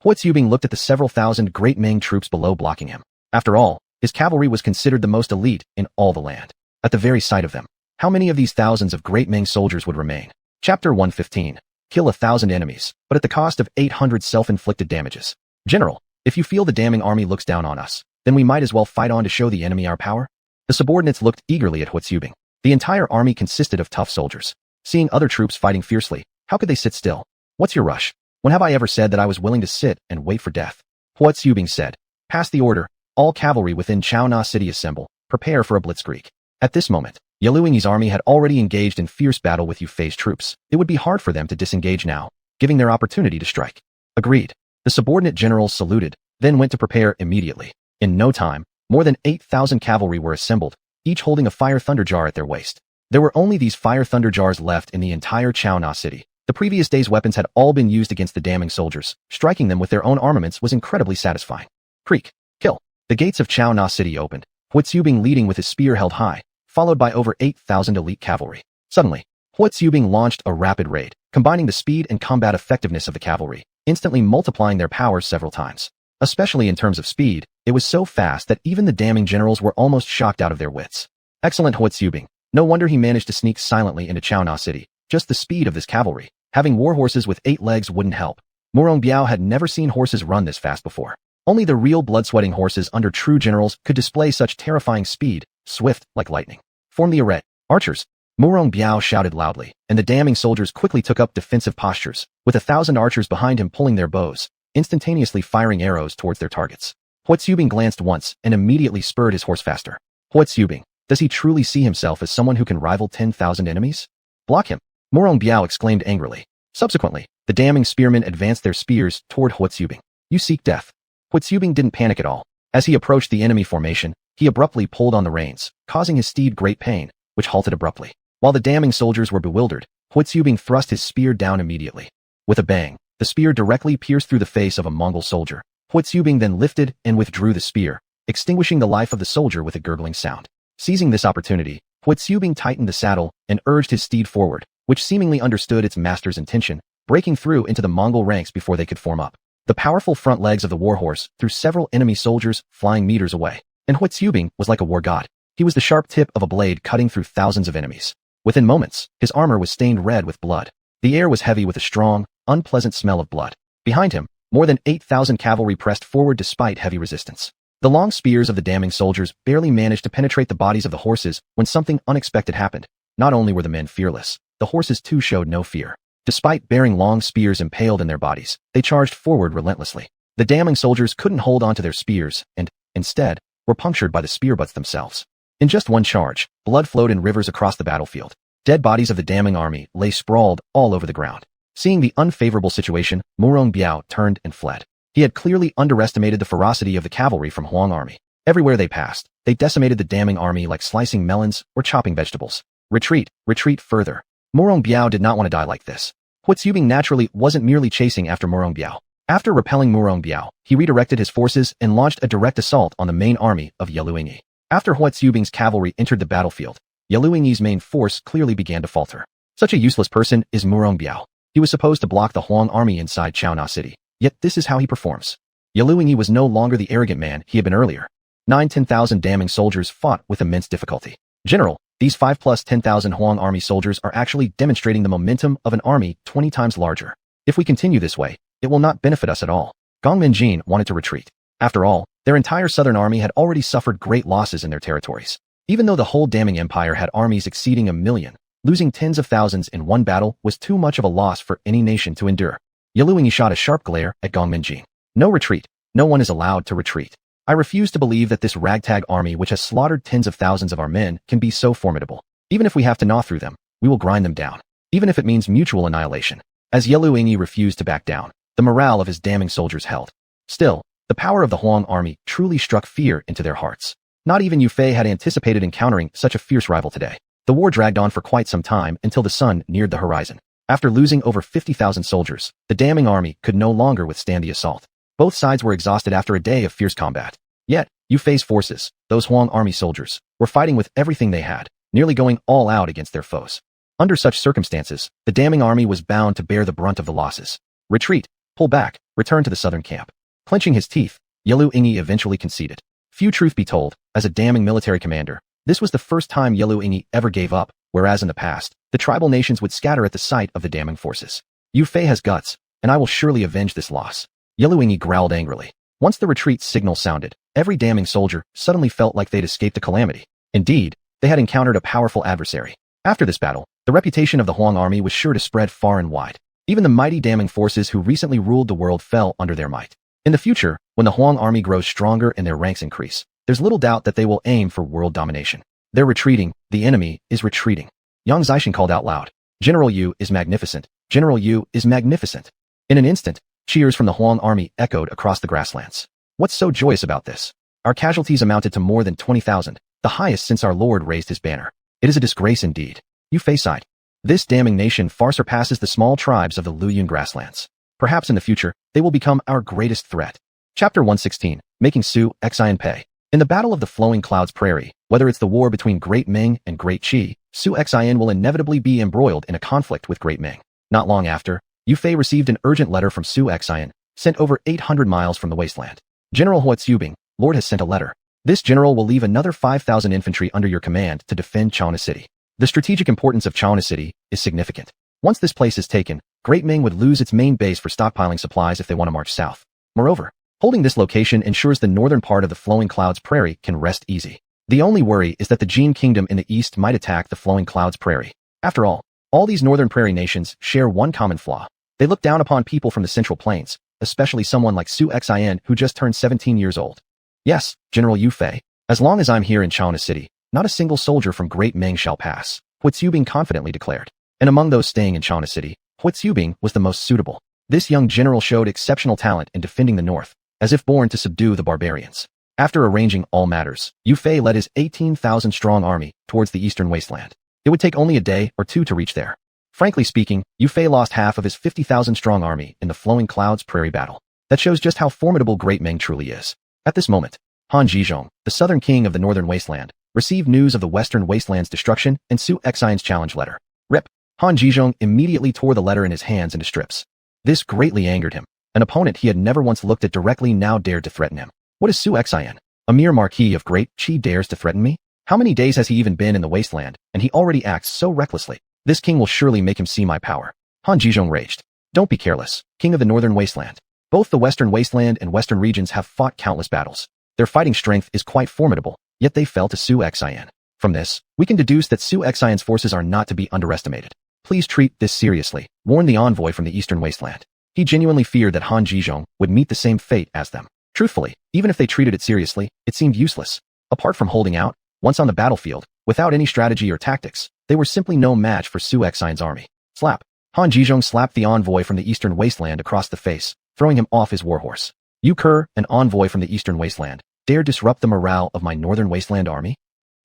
Huatsubing looked at the several thousand Great Ming troops below blocking him. After all, his cavalry was considered the most elite in all the land. At the very sight of them, how many of these thousands of Great Ming soldiers would remain? Chapter 115. Kill 1,000 enemies, but at the cost of 800 self-inflicted damages. General, if you feel the damning army looks down on us, then we might as well fight on to show the enemy our power. The subordinates looked eagerly at Huatsubing. The entire army consisted of tough soldiers. Seeing other troops fighting fiercely, how could they sit still? What's your rush? When have I ever said that I was willing to sit and wait for death? Huatsubing said. Pass the order. All cavalry within Xuanhuan City assemble. Prepare for a blitzkrieg. At this moment, Yaluing's army had already engaged in fierce battle with Yufei's troops. It would be hard for them to disengage now, giving their opportunity to strike. Agreed. The subordinate generals saluted, then went to prepare immediately. In no time, more than 8,000 cavalry were assembled, each holding a fire thunder jar at their waist. There were only these fire thunder jars left in the entire Xuanhuan City. The previous day's weapons had all been used against the damning soldiers. Striking them with their own armaments was incredibly satisfying. Creak. Kill. The gates of Xuanhuan City opened, Huatsubing leading with his spear held high, followed by over 8,000 elite cavalry. Suddenly, Huatsubing launched a rapid raid, combining the speed and combat effectiveness of the cavalry, instantly multiplying their powers several times. Especially in terms of speed, it was so fast that even the damning generals were almost shocked out of their wits. Excellent Huatsubing. No wonder he managed to sneak silently into Xuanhuan City. Just the speed of this cavalry. Having war horses with 8 legs wouldn't help. Murong Biao had never seen horses run this fast before. Only the real blood-sweating horses under true generals could display such terrifying speed, swift like lightning. Form the array. Archers. Murong Biao shouted loudly, and the damning soldiers quickly took up defensive postures, with 1,000 archers behind him pulling their bows, instantaneously firing arrows towards their targets. Huatsubing glanced once and immediately spurred his horse faster. Huatsubing, does he truly see himself as someone who can rival 10,000 enemies? Block him. Murong Biao exclaimed angrily. Subsequently, the damning spearmen advanced their spears toward Huatsubing. You seek death. Huatsubing didn't panic at all. As he approached the enemy formation, he abruptly pulled on the reins, causing his steed great pain, which halted abruptly. While the damning soldiers were bewildered, Huatsubing thrust his spear down immediately. With a bang, the spear directly pierced through the face of a Mongol soldier. Huatsubing then lifted and withdrew the spear, extinguishing the life of the soldier with a gurgling sound. Seizing this opportunity, Huatsubing tightened the saddle and urged his steed forward, which seemingly understood its master's intention, breaking through into the Mongol ranks before they could form up. The powerful front legs of the warhorse threw several enemy soldiers flying meters away, and Huatsubing was like a war god. He was the sharp tip of a blade cutting through thousands of enemies. Within moments, his armor was stained red with blood. The air was heavy with a strong, unpleasant smell of blood. Behind him, more than 8,000 cavalry pressed forward despite heavy resistance. The long spears of the damning soldiers barely managed to penetrate the bodies of the horses when something unexpected happened. Not only were the men fearless, the horses too showed no fear. Despite bearing long spears impaled in their bodies, they charged forward relentlessly. The damning soldiers couldn't hold on to their spears and, instead, were punctured by the spear butts themselves. In just one charge, blood flowed in rivers across the battlefield. Dead bodies of the damning army lay sprawled all over the ground. Seeing the unfavorable situation, Murong Biao turned and fled. He had clearly underestimated the ferocity of the cavalry from Huang army. Everywhere they passed, they decimated the damning army like slicing melons or chopping vegetables. Retreat, retreat further. Murong Biao did not want to die like this. Huatsubing naturally wasn't merely chasing after Murong Biao. After repelling Murong Biao, he redirected his forces and launched a direct assault on the main army of Yaluingyi. After Huatsubing's cavalry entered the battlefield, Yaluingyi's main force clearly began to falter. Such a useless person is Murong Biao. He was supposed to block the Huang army inside Xuanhuan City, yet this is how he performs. Yaluingyi was no longer the arrogant man he had been earlier. 9,000 damning soldiers fought with immense difficulty. General, these 5 plus 10,000 Huang army soldiers are actually demonstrating the momentum of an army 20 times larger. If we continue this way, it will not benefit us at all. Gong Minjin wanted to retreat. After all, their entire southern army had already suffered great losses in their territories. Even though the whole damning empire had armies exceeding 1 million, Losing tens of thousands in one battle was too much of a loss for any nation to endure. Yaluing shot a sharp glare at Gong Minjing. No retreat. No one is allowed to retreat. I refuse to believe that this ragtag army which has slaughtered tens of thousands of our men can be so formidable. Even if we have to gnaw through them, we will grind them down. Even if it means mutual annihilation. As Yaluing refused to back down, the morale of his damning soldiers held. Still, the power of the Huang army truly struck fear into their hearts. Not even Yu Fei had anticipated encountering such a fierce rival today. The war dragged on for quite some time until the sun neared the horizon. After losing over 50,000 soldiers, the damning army could no longer withstand the assault. Both sides were exhausted after a day of fierce combat. Yet, Yu Fei's forces, those Huang army soldiers, were fighting with everything they had, nearly going all out against their foes. Under such circumstances, the damning army was bound to bear the brunt of the losses. Retreat, pull back, return to the southern camp. Clenching his teeth, Yaluing eventually conceded. Few truth be told, as a damning military commander, this was the first time Yaluing ever gave up, whereas in the past, the tribal nations would scatter at the sight of the damning forces. Yu Fei has guts, and I will surely avenge this loss. Yaluing growled angrily. Once the retreat signal sounded, every damning soldier suddenly felt like they'd escaped a calamity. Indeed, they had encountered a powerful adversary. After this battle, the reputation of the Huang army was sure to spread far and wide. Even the mighty damning forces who recently ruled the world fell under their might. In the future, when the Huang army grows stronger and their ranks increase, there's little doubt that they will aim for world domination. They're retreating, the enemy is retreating. Yang Zixin called out loud. General Yu is magnificent. General Yu is magnificent. In an instant, cheers from the Huang army echoed across the grasslands. What's so joyous about this? Our casualties amounted to more than 20,000, the highest since our lord raised his banner. It is a disgrace indeed. Yu Fei sighed. This damning nation far surpasses the small tribes of the Luyun grasslands. Perhaps in the future, they will become our greatest threat. Chapter 116, Making Xuanhuan pay. In the Battle of the Flowing Clouds Prairie, whether it's the war between Great Ming and Great Qi, Xuanhuan will inevitably be embroiled in a conflict with Great Ming. Not long after, Yu Fei received an urgent letter from Xuanhuan, sent over 800 miles from the Wasteland. General Huatsubing, Lord has sent a letter. This general will leave another 5,000 infantry under your command to defend Chaona City. The strategic importance of Chaona City is significant. Once this place is taken, Great Ming would lose its main base for stockpiling supplies if they want to march south. Moreover, holding this location ensures the northern part of the Flowing Clouds Prairie can rest easy. The only worry is that the Jin Kingdom in the east might attack the Flowing Clouds Prairie. After all these northern prairie nations share one common flaw. They look down upon people from the Central Plains, especially someone like Xuanhuan who just turned 17 years old. Yes, General Yu Fei, as long as I'm here in Chaona City, not a single soldier from Great Ming shall pass, Huatsubing confidently declared. And among those staying in Chaona City, Huatsubing was the most suitable. This young general showed exceptional talent in defending the north, as if born to subdue the barbarians. After arranging all matters, Yu Fei led his 18,000-strong army towards the eastern wasteland. It would take only a day or two to reach there. Frankly speaking, Yu Fei lost half of his 50,000-strong army in the Flowing Clouds Prairie battle. That shows just how formidable Great Ming truly is. At this moment, Han Zhizhong, the southern king of the northern wasteland, received news of the western wasteland's destruction and Xuanhuan's challenge letter. Rip. Han Zhizhong immediately tore the letter in his hands into strips. This greatly angered him. An opponent he had never once looked at directly now dared to threaten him. What is Xuanhuan? A mere marquis of Great Qi dares to threaten me? How many days has he even been in the wasteland, and he already acts so recklessly? This king will surely make him see my power. Han Zhizhong raged. Don't be careless, king of the northern wasteland. Both the western wasteland and western regions have fought countless battles. Their fighting strength is quite formidable, yet they fell to Xuanhuan. From this, we can deduce that Xuanhuan's forces are not to be underestimated. Please treat this seriously, warned the envoy from the eastern wasteland. He genuinely feared that Han Zhizhong would meet the same fate as them. Truthfully, even if they treated it seriously, it seemed useless. Apart from holding out, once on the battlefield, without any strategy or tactics, they were simply no match for Xuanhuan's army. Slap. Han Zhizhong slapped the envoy from the eastern wasteland across the face, throwing him off his warhorse. You cur, an envoy from the eastern wasteland, dare disrupt the morale of my northern wasteland army?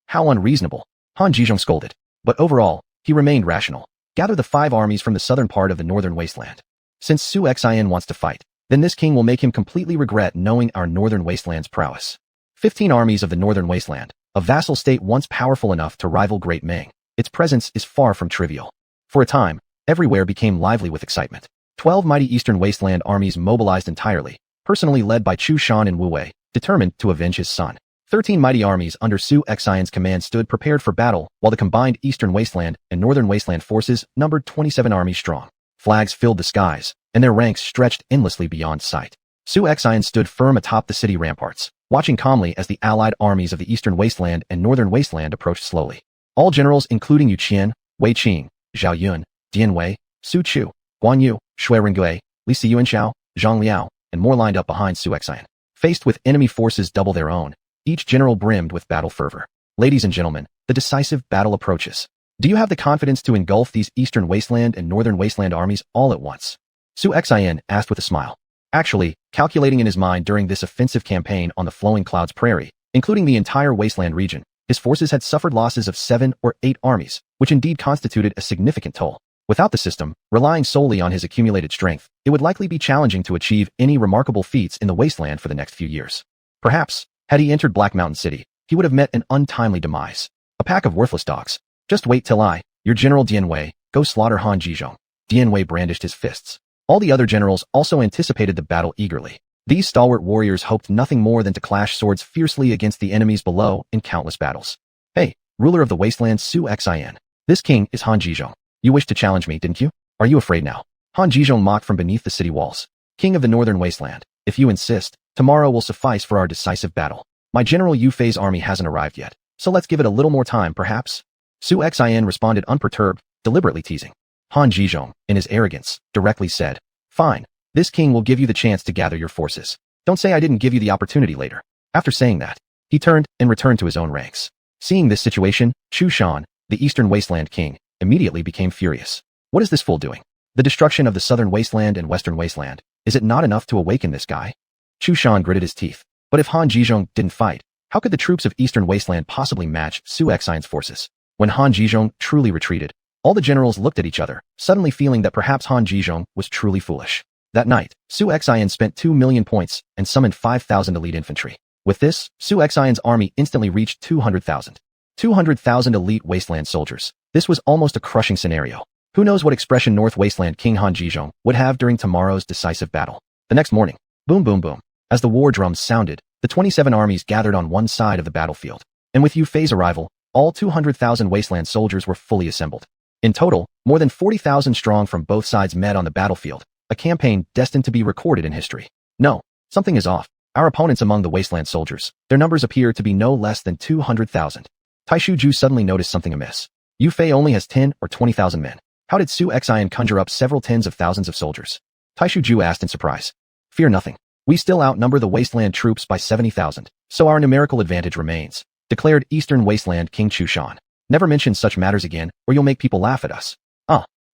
How unreasonable. Han Zhizhong scolded. But overall, he remained rational. Gather the 5 armies from the southern part of the northern wasteland. Since Xuanhuan wants to fight, then this king will make him completely regret knowing our northern wasteland's prowess. 15 armies of the northern wasteland, a vassal state once powerful enough to rival Great Ming. Its presence is far from trivial. For a time, everywhere became lively with excitement. 12 mighty eastern wasteland armies mobilized entirely, personally led by Chu Shan and Wu Wei, determined to avenge his son. 13 mighty armies under Xuanhuan's command stood prepared for battle, while the combined eastern wasteland and northern wasteland forces numbered 27 armies strong. Flags filled the skies, and their ranks stretched endlessly beyond sight. Xuanhuan stood firm atop the city ramparts, watching calmly as the allied armies of the eastern wasteland and northern wasteland approached slowly. All generals including Yu Qian, Wei Qing, Zhao Yun, Dian Wei, Su Chu, Guan Yu, Shui Rengui, Li Siyuanshao, Zhang Liao, and more lined up behind Su Xuanhuan. Faced with enemy forces double their own, each general brimmed with battle fervor. Ladies and gentlemen, the decisive battle approaches. Do you have the confidence to engulf these Eastern Wasteland and Northern Wasteland armies all at once? Su Xuanhuan asked with a smile. Actually, calculating in his mind during this offensive campaign on the Flowing Clouds Prairie, including the entire Wasteland region, his forces had suffered losses of 7 or 8 armies, which indeed constituted a significant toll. Without the system, relying solely on his accumulated strength, it would likely be challenging to achieve any remarkable feats in the Wasteland for the next few years. Perhaps, had he entered Black Mountain City, he would have met an untimely demise. A pack of worthless dogs. Just wait till I, your General Dian Wei, go slaughter Han Zhizhong. Dian Wei brandished his fists. All the other generals also anticipated the battle eagerly. These stalwart warriors hoped nothing more than to clash swords fiercely against the enemies below in countless battles. Hey, ruler of the Wasteland Su Xuanhuan. This king is Han Zhizhong. You wished to challenge me, didn't you? Are you afraid now? Han Zhizhong mocked from beneath the city walls. King of the Northern Wasteland, if you insist, tomorrow will suffice for our decisive battle. My General Yu Fei's army hasn't arrived yet, so let's give it a little more time, perhaps? Su Xuanhuan responded unperturbed, deliberately teasing. Han Zhizhong, in his arrogance, directly said, Fine, this king will give you the chance to gather your forces. Don't say I didn't give you the opportunity later. After saying that, he turned and returned to his own ranks. Seeing this situation, Chu Shan, the Eastern Wasteland king, immediately became furious. What is this fool doing? The destruction of the Southern Wasteland and Western Wasteland, is it not enough to awaken this guy? Chu Shan gritted his teeth. But if Han Zhizhong didn't fight, how could the troops of Eastern Wasteland possibly match Su Xuanhuan's forces? When Han Zhizhong truly retreated, all the generals looked at each other, suddenly feeling that perhaps Han Zhizhong was truly foolish. That night, Su Xuanhuan spent 2 million points and summoned 5,000 elite infantry. With this, Su Xuanhuan's army instantly reached 200,000. 200,000 elite Wasteland soldiers. This was almost a crushing scenario. Who knows what expression North Wasteland King Han Zhizhong would have during tomorrow's decisive battle. The next morning, boom boom boom, as the war drums sounded, the 27 armies gathered on one side of the battlefield. And with Yu Fei's arrival, all 200,000 Wasteland soldiers were fully assembled. In total, more than 40,000 strong from both sides met on the battlefield, a campaign destined to be recorded in history. No, something is off. Our opponents among the Wasteland soldiers, their numbers appear to be no less than 200,000. Taishu Ju suddenly noticed something amiss. Yu Fei only has 10 or 20,000 men. How did Su Xuanhuan conjure up several tens of thousands of soldiers? Taishu Ju asked in surprise. Fear nothing. We still outnumber the Wasteland troops by 70,000, so our numerical advantage remains, declared Eastern Wasteland King Chu Shan. Never mention such matters again, or you'll make people laugh at us.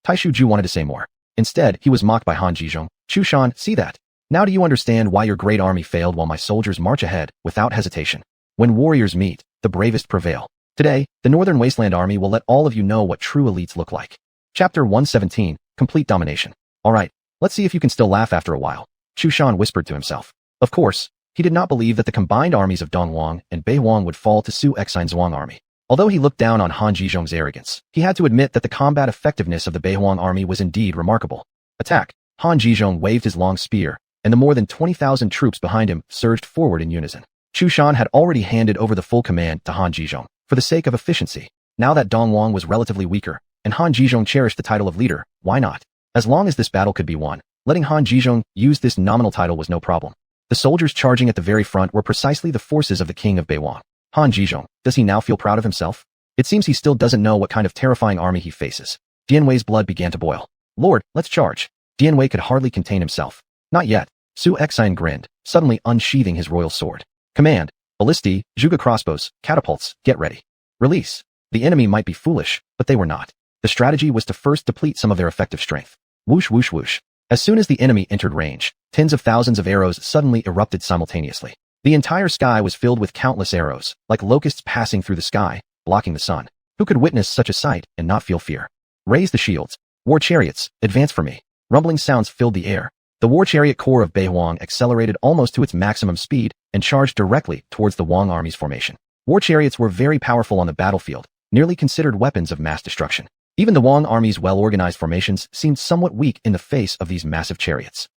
Taishu Ju wanted to say more. Instead, he was mocked by Han Zhizhong. Chu Shan, see that? Now do you understand why your great army failed while my soldiers march ahead, without hesitation? When warriors meet, the bravest prevail. Today, the Northern Wasteland Army will let all of you know what true elites look like. Chapter 117, Complete Domination. Alright, let's see if you can still laugh after a while. Chu Shan whispered to himself. Of course, he did not believe that the combined armies of Dong Huang and Bei Huang would fall to Su Xuanhuan's Zhuang army. Although he looked down on Han Zhizhong's arrogance, he had to admit that the combat effectiveness of the Bei Huang army was indeed remarkable. Attack! Han Zhizhong waved his long spear, and the more than 20,000 troops behind him surged forward in unison. Chu Shan had already handed over the full command to Han Zhizhong, for the sake of efficiency. Now that Dong Huang was relatively weaker, and Han Zhizhong cherished the title of leader, why not? As long as this battle could be won, letting Han Zhizhong use this nominal title was no problem. The soldiers charging at the very front were precisely the forces of the king of Bei Huang. Han Zhizhong, does he now feel proud of himself? It seems he still doesn't know what kind of terrifying army he faces. Dian Wei's blood began to boil. Lord, let's charge. Dian Wei could hardly contain himself. Not yet. Su Xuanhuan grinned, suddenly unsheathing his royal sword. Command, ballistae, zhuge crossbows, catapults, get ready. Release. The enemy might be foolish, but they were not. The strategy was to first deplete some of their effective strength. Whoosh whoosh whoosh. As soon as the enemy entered range, tens of thousands of arrows suddenly erupted simultaneously. The entire sky was filled with countless arrows, like locusts passing through the sky, blocking the sun. Who could witness such a sight and not feel fear? Raise the shields. War chariots, advance for me. Rumbling sounds filled the air. The war chariot corps of Bei Huang accelerated almost to its maximum speed and charged directly towards the Huang army's formation. War chariots were very powerful on the battlefield, nearly considered weapons of mass destruction. Even the Huang army's well-organized formations seemed somewhat weak in the face of these massive chariots.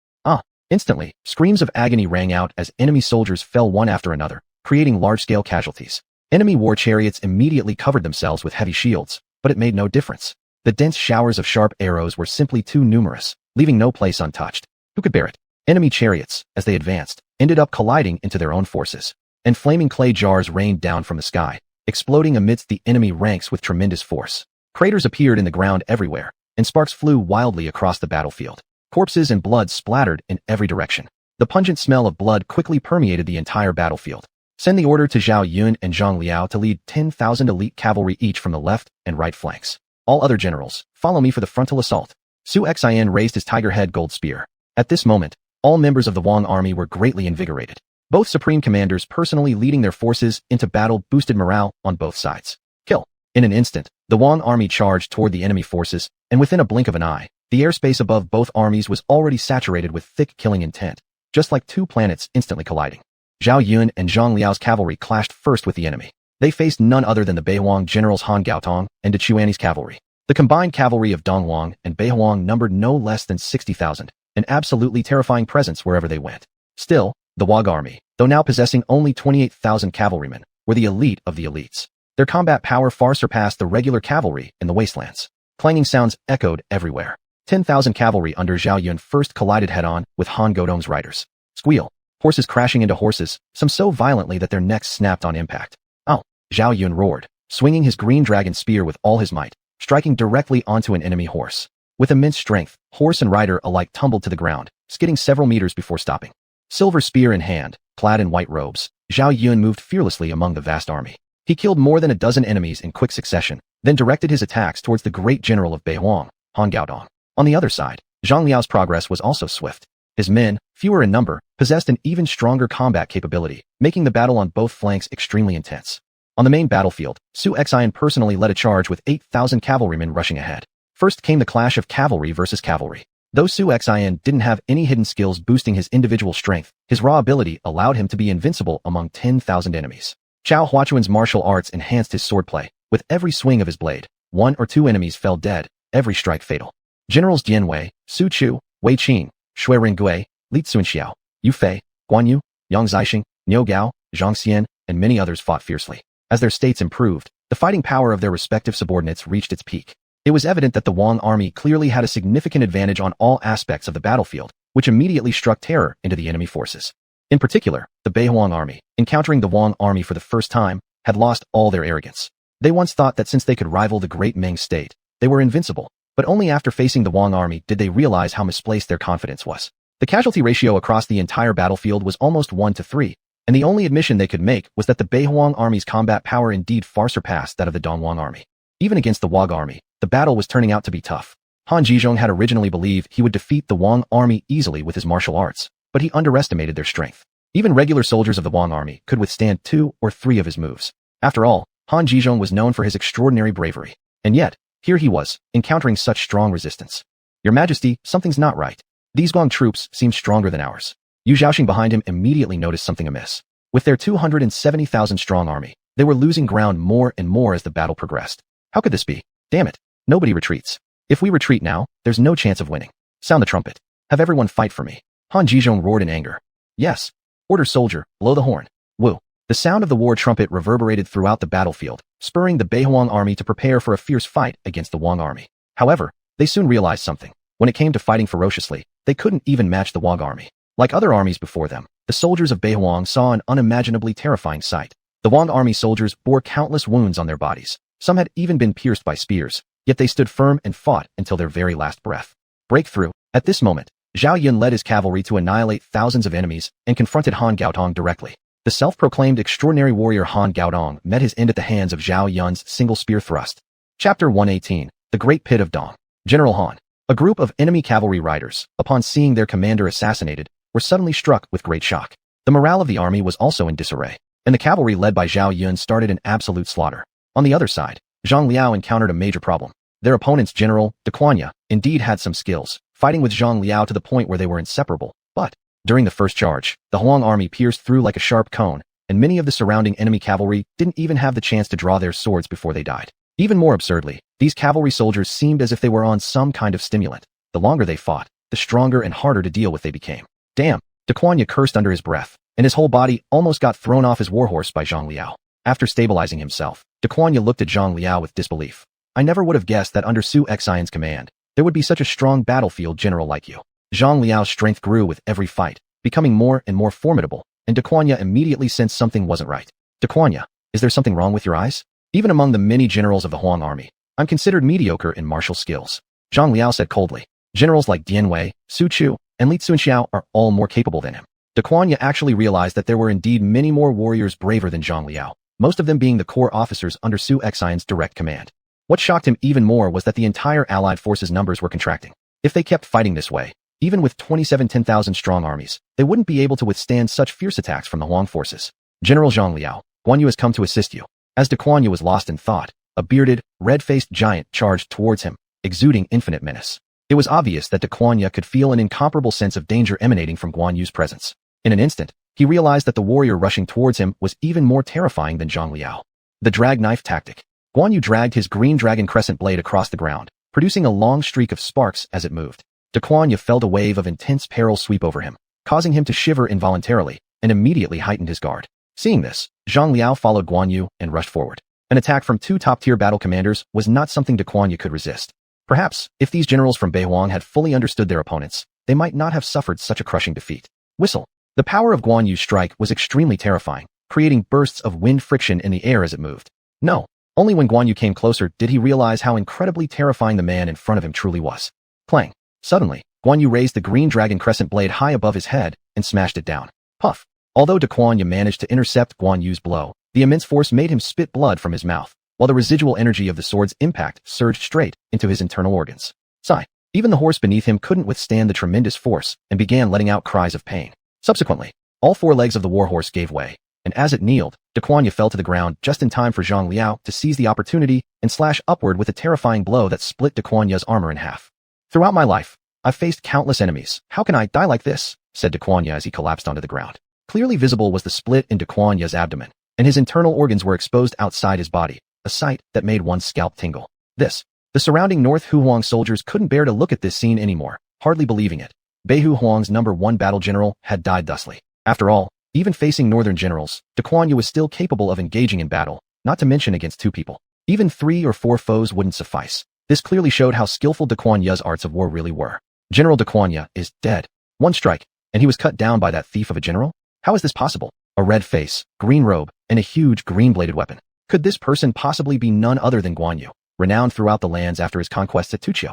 Instantly, screams of agony rang out as enemy soldiers fell one after another, creating large-scale casualties. Enemy war chariots immediately covered themselves with heavy shields, but it made no difference. The dense showers of sharp arrows were simply too numerous, leaving no place untouched. Who could bear it? Enemy chariots, as they advanced, ended up colliding into their own forces, and flaming clay jars rained down from the sky, exploding amidst the enemy ranks with tremendous force. Craters appeared in the ground everywhere, and sparks flew wildly across the battlefield. Corpses and blood splattered in every direction. The pungent smell of blood quickly permeated the entire battlefield. Send the order to Zhao Yun and Zhang Liao to lead 10,000 elite cavalry each from the left and right flanks. All other generals, follow me for the frontal assault. Su Xian raised his tiger head gold spear. At this moment, all members of the Wang army were greatly invigorated. Both supreme commanders personally leading their forces into battle boosted morale on both sides. Kill. In an instant, the Wang army charged toward the enemy forces, and within a blink of an eye, the airspace above both armies was already saturated with thick killing intent, just like two planets instantly colliding. Zhao Yun and Zhang Liao's cavalry clashed first with the enemy. They faced none other than the Beihuang generals Han Gaotong and De Chuan's cavalry. The combined cavalry of Dong Huang and Beihuang numbered no less than 60,000, an absolutely terrifying presence wherever they went. Still, the Wang army, though now possessing only 28,000 cavalrymen, were the elite of the elites. Their combat power far surpassed the regular cavalry in the Wastelands. Clanging sounds echoed everywhere. 10,000 cavalry under Zhao Yun first collided head-on with Han Gaotong's riders. Squeal. Horses crashing into horses, some so violently that their necks snapped on impact. Ow! Zhao Yun roared, swinging his green dragon spear with all his might, striking directly onto an enemy horse. With immense strength, horse and rider alike tumbled to the ground, skidding several meters before stopping. Silver spear in hand, clad in white robes, Zhao Yun moved fearlessly among the vast army. He killed more than a dozen enemies in quick succession, then directed his attacks towards the great general of Beihuang, Han Gaotong. On the other side, Zhang Liao's progress was also swift. His men, fewer in number, possessed an even stronger combat capability, making the battle on both flanks extremely intense. On the main battlefield, Su Xian personally led a charge with 8,000 cavalrymen rushing ahead. First came the clash of cavalry versus cavalry. Though Su Xian didn't have any hidden skills boosting his individual strength, his raw ability allowed him to be invincible among 10,000 enemies. Chao Huachuan's martial arts enhanced his swordplay. With every swing of his blade, 1 or 2 enemies fell dead, every strike fatal. Generals Jian Wei, Su Chu, Wei Qin, Shui Ringgui, Li Tsunxiao, Yu Fei, Guan Yu, Yang Zixing, Niu Gao, Zhang Xian, and many others fought fiercely. As their states improved, the fighting power of their respective subordinates reached its peak. It was evident that the Wang army clearly had a significant advantage on all aspects of the battlefield, which immediately struck terror into the enemy forces. In particular, the Beihuang army, encountering the Wang army for the first time, had lost all their arrogance. They once thought that since they could rival the great Ming state, they were invincible, but only after facing the Wang army did they realize how misplaced their confidence was. The casualty ratio across the entire battlefield was almost 1 to 3, and the only admission they could make was that the Beihuang army's combat power indeed far surpassed that of the Donghuang army. Even against the Wang army, the battle was turning out to be tough. Han Zhizhong had originally believed he would defeat the Wang army easily with his martial arts, but he underestimated their strength. Even regular soldiers of the Wang army could withstand 2 or 3 of his moves. After all, Han Zhizhong was known for his extraordinary bravery. And yet, here he was, encountering such strong resistance. Your Majesty, something's not right. These Wang troops seem stronger than ours. Yu Zhaoxing behind him immediately noticed something amiss. With their 270,000 strong army, they were losing ground more and more as the battle progressed. How could this be? Damn it. Nobody retreats. If we retreat now, there's no chance of winning. Sound the trumpet. Have everyone fight for me. Han Zhizhong roared in anger. Yes. Order soldier, blow the horn. Woo. The sound of the war trumpet reverberated throughout the battlefield, spurring the Beihuang army to prepare for a fierce fight against the Wang army. However, they soon realized something. When it came to fighting ferociously, they couldn't even match the Wang army. Like other armies before them, the soldiers of Beihuang saw an unimaginably terrifying sight. The Wang army soldiers bore countless wounds on their bodies. Some had even been pierced by spears, yet they stood firm and fought until their very last breath. Breakthrough. At this moment, Zhao Yun led his cavalry to annihilate thousands of enemies and confronted Han Gaotong directly. The self-proclaimed extraordinary warrior Han Gaotong met his end at the hands of Zhao Yun's single spear thrust. Chapter 118. The Great Pit of Dong. General Han. A group of enemy cavalry riders, upon seeing their commander assassinated, were suddenly struck with great shock. The morale of the army was also in disarray, and the cavalry led by Zhao Yun started an absolute slaughter. On the other side, Zhang Liao encountered a major problem. Their opponent's general, De Quanya, indeed had some skills, fighting with Zhang Liao to the point where they were inseparable. But, during the first charge, the Huang army pierced through like a sharp cone, and many of the surrounding enemy cavalry didn't even have the chance to draw their swords before they died. Even more absurdly, these cavalry soldiers seemed as if they were on some kind of stimulant. The longer they fought, the stronger and harder to deal with they became. Damn, De Quanya cursed under his breath, and his whole body almost got thrown off his warhorse by Zhang Liao. After stabilizing himself, De Quanya looked at Zhang Liao with disbelief. I never would have guessed that under Su Xian's command, there would be such a strong battlefield general like you. Zhang Liao's strength grew with every fight, becoming more and more formidable, and De Quanya immediately sensed something wasn't right. De Quanya, is there something wrong with your eyes? Even among the many generals of the Huang army, I'm considered mediocre in martial skills. Zhang Liao said coldly. Generals like Dian Wei, Su Chu, and Li Tsunxiao are all more capable than him. De Kuan-Ye actually realized that there were indeed many more warriors braver than Zhang Liao, most of them being the core officers under Su Xian's direct command. What shocked him even more was that the entire allied forces' numbers were contracting. If they kept fighting this way, even with 27 10,000-strong armies, they wouldn't be able to withstand such fierce attacks from the Huang forces. General Zhang Liao, Guan Yu has come to assist you. As De Kuan-Ye was lost in thought, a bearded, red-faced giant charged towards him, exuding infinite menace. It was obvious that De Kuan-Ye could feel an incomparable sense of danger emanating from Guan Yu's presence. In an instant, he realized that the warrior rushing towards him was even more terrifying than Zhang Liao. The drag knife tactic. Guan Yu dragged his green dragon crescent blade across the ground, producing a long streak of sparks as it moved. De Kuan-Ye felt a wave of intense peril sweep over him, causing him to shiver involuntarily, and immediately heightened his guard. Seeing this, Zhang Liao followed Guan Yu and rushed forward. An attack from two top-tier battle commanders was not something De Kuan-Ye could resist. Perhaps, if these generals from Beihuang had fully understood their opponents, they might not have suffered such a crushing defeat. Whistle. The power of Guan Yu's strike was extremely terrifying, creating bursts of wind friction in the air as it moved. No, only when Guan Yu came closer did he realize how incredibly terrifying the man in front of him truly was. Clang. Suddenly, Guan Yu raised the green dragon crescent blade high above his head and smashed it down. Puff. Although De Kuan-Ye managed to intercept Guan Yu's blow, the immense force made him spit blood from his mouth, while the residual energy of the sword's impact surged straight into his internal organs. Sigh. Even the horse beneath him couldn't withstand the tremendous force and began letting out cries of pain. Subsequently, all four legs of the warhorse gave way, and as it kneeled, De Kuan-Ye fell to the ground just in time for Zhang Liao to seize the opportunity and slash upward with a terrifying blow that split De Kuan-Ye's armor in half. Throughout my life, I've faced countless enemies. How can I die like this? Said De Kuan-Ye as he collapsed onto the ground. Clearly visible was the split in De Kuan-Ye's abdomen, and his internal organs were exposed outside his body, a sight that made one's scalp tingle. The surrounding North Huang soldiers couldn't bear to look at this scene anymore, hardly believing it. Beihu Huang's #1 battle general had died thusly. After all, even facing northern generals, De Kuan-Ye was still capable of engaging in battle, not to mention against two people. Even 3 or 4 foes wouldn't suffice. This clearly showed how skillful De Kuan-Ye's arts of war really were. General De Kuan-Ye is dead. One strike, and he was cut down by that thief of a general? How is this possible? A red face, green robe, and a huge green-bladed weapon. Could this person possibly be none other than Guan Yu, renowned throughout the lands after his conquests at Tuqiu?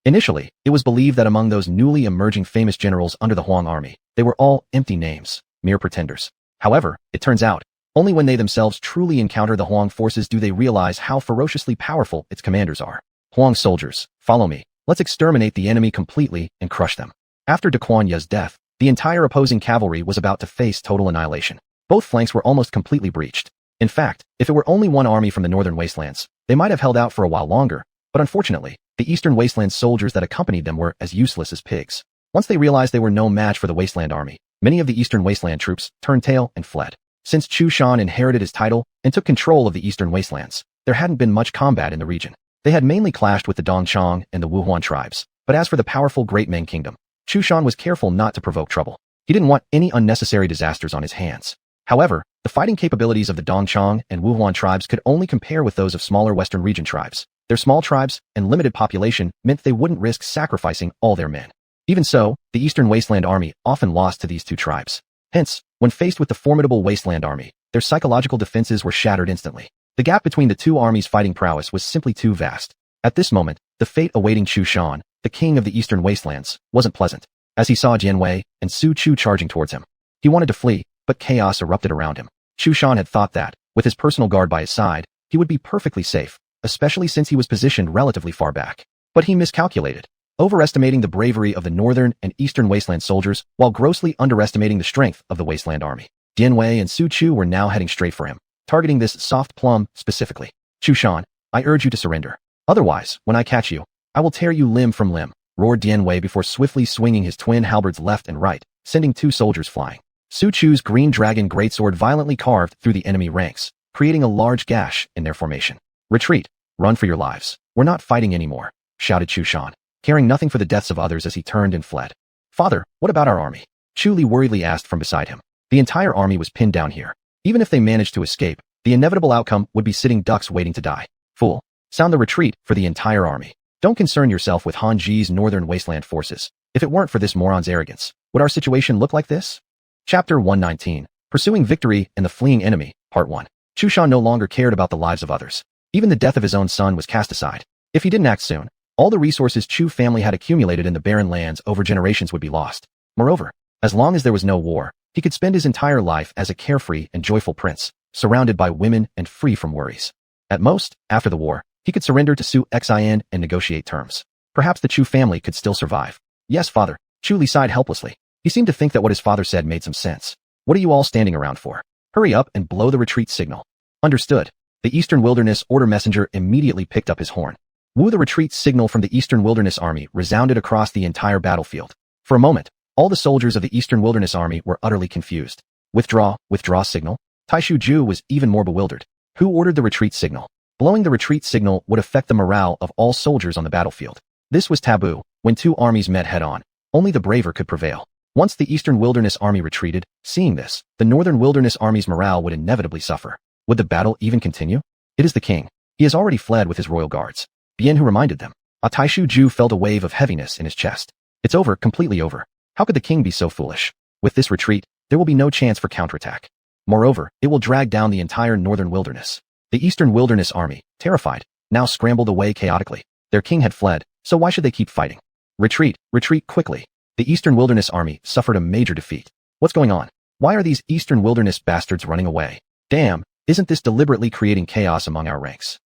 Initially, it was believed that among those newly emerging famous generals under the Huang army, they were all empty names, mere pretenders. However, it turns out, only when they themselves truly encounter the Huang forces do they realize how ferociously powerful its commanders are. Huang soldiers, follow me. Let's exterminate the enemy completely and crush them. After De Kuan-Ye's death, the entire opposing cavalry was about to face total annihilation. Both flanks were almost completely breached. In fact, if it were only one army from the northern wastelands, they might have held out for a while longer, but unfortunately, the eastern wasteland soldiers that accompanied them were as useless as pigs. Once they realized they were no match for the wasteland army, many of the eastern wasteland troops turned tail and fled. Since Xuanhuan inherited his title and took control of the eastern wastelands, there hadn't been much combat in the region. They had mainly clashed with the Dongchang and the Wuhuan tribes, but as for the powerful Great Meng Kingdom, Xuanhuan was careful not to provoke trouble. He didn't want any unnecessary disasters on his hands. However, the fighting capabilities of the Dongchang and Wuhuan tribes could only compare with those of smaller western region tribes. Their small tribes and limited population meant they wouldn't risk sacrificing all their men. Even so, the eastern wasteland army often lost to these two tribes. Hence, when faced with the formidable wasteland army, their psychological defenses were shattered instantly. The gap between the two armies' fighting prowess was simply too vast. At this moment, the fate awaiting Xuanhuan, the king of the eastern wastelands, wasn't pleasant. As he saw Dian Wei and Su Chu charging towards him, he wanted to flee, but chaos erupted around him. Xuanhuan had thought that, with his personal guard by his side, he would be perfectly safe, especially since he was positioned relatively far back. But he miscalculated, overestimating the bravery of the northern and eastern wasteland soldiers while grossly underestimating the strength of the wasteland army. Dian Wei and Su Chu were now heading straight for him, targeting this soft plum specifically. Xuanhuan, I urge you to surrender. Otherwise, when I catch you, I will tear you limb from limb, roared Dian Wei before swiftly swinging his twin halberds left and right, sending 2 soldiers flying. Su Chu's green dragon greatsword violently carved through the enemy ranks, creating a large gash in their formation. Retreat. Run for your lives. We're not fighting anymore, shouted Xuanhuan, caring nothing for the deaths of others as he turned and fled. Father, what about our army? Chu Li worriedly asked from beside him. The entire army was pinned down here. Even if they managed to escape, the inevitable outcome would be sitting ducks waiting to die. Fool. Sound the retreat for the entire army. Don't concern yourself with Han Ji's northern wasteland forces. If it weren't for this moron's arrogance, would our situation look like this? Chapter 119. Pursuing Victory and the Fleeing Enemy, Part 1. Xuanhuan no longer cared about the lives of others. Even the death of his own son was cast aside. If he didn't act soon, all the resources Chu family had accumulated in the barren lands over generations would be lost. Moreover, as long as there was no war, he could spend his entire life as a carefree and joyful prince, surrounded by women and free from worries. At most, after the war, he could surrender to xuanhuan and negotiate terms. Perhaps the Chu family could still survive. Yes, father. Chu Li sighed helplessly. He seemed to think that what his father said made some sense. What are you all standing around for? Hurry up and blow the retreat signal. Understood. The Eastern Wilderness Order messenger immediately picked up his horn. Woo! The retreat signal from the Eastern Wilderness Army resounded across the entire battlefield. For a moment, all the soldiers of the Eastern Wilderness Army were utterly confused. Withdraw signal? Taishu Ju was even more bewildered. Who ordered the retreat signal? Blowing the retreat signal would affect the morale of all soldiers on the battlefield. This was taboo. When two armies met head-on, only the braver could prevail. Once the Eastern Wilderness Army retreated, seeing this, the Northern Wilderness Army's morale would inevitably suffer. Would the battle even continue? It is the king. He has already fled with his royal guards. Bien who reminded them. Taishu Ju felt a wave of heaviness in his chest. It's over, completely over. How could the king be so foolish? With this retreat, there will be no chance for counterattack. Moreover, it will drag down the entire Northern Wilderness. The Eastern Wilderness Army, terrified, now scrambled away chaotically. Their king had fled, so why should they keep fighting? Retreat quickly. The Eastern Wilderness Army suffered a major defeat. What's going on? Why are these Eastern Wilderness bastards running away? Damn, isn't this deliberately creating chaos among our ranks?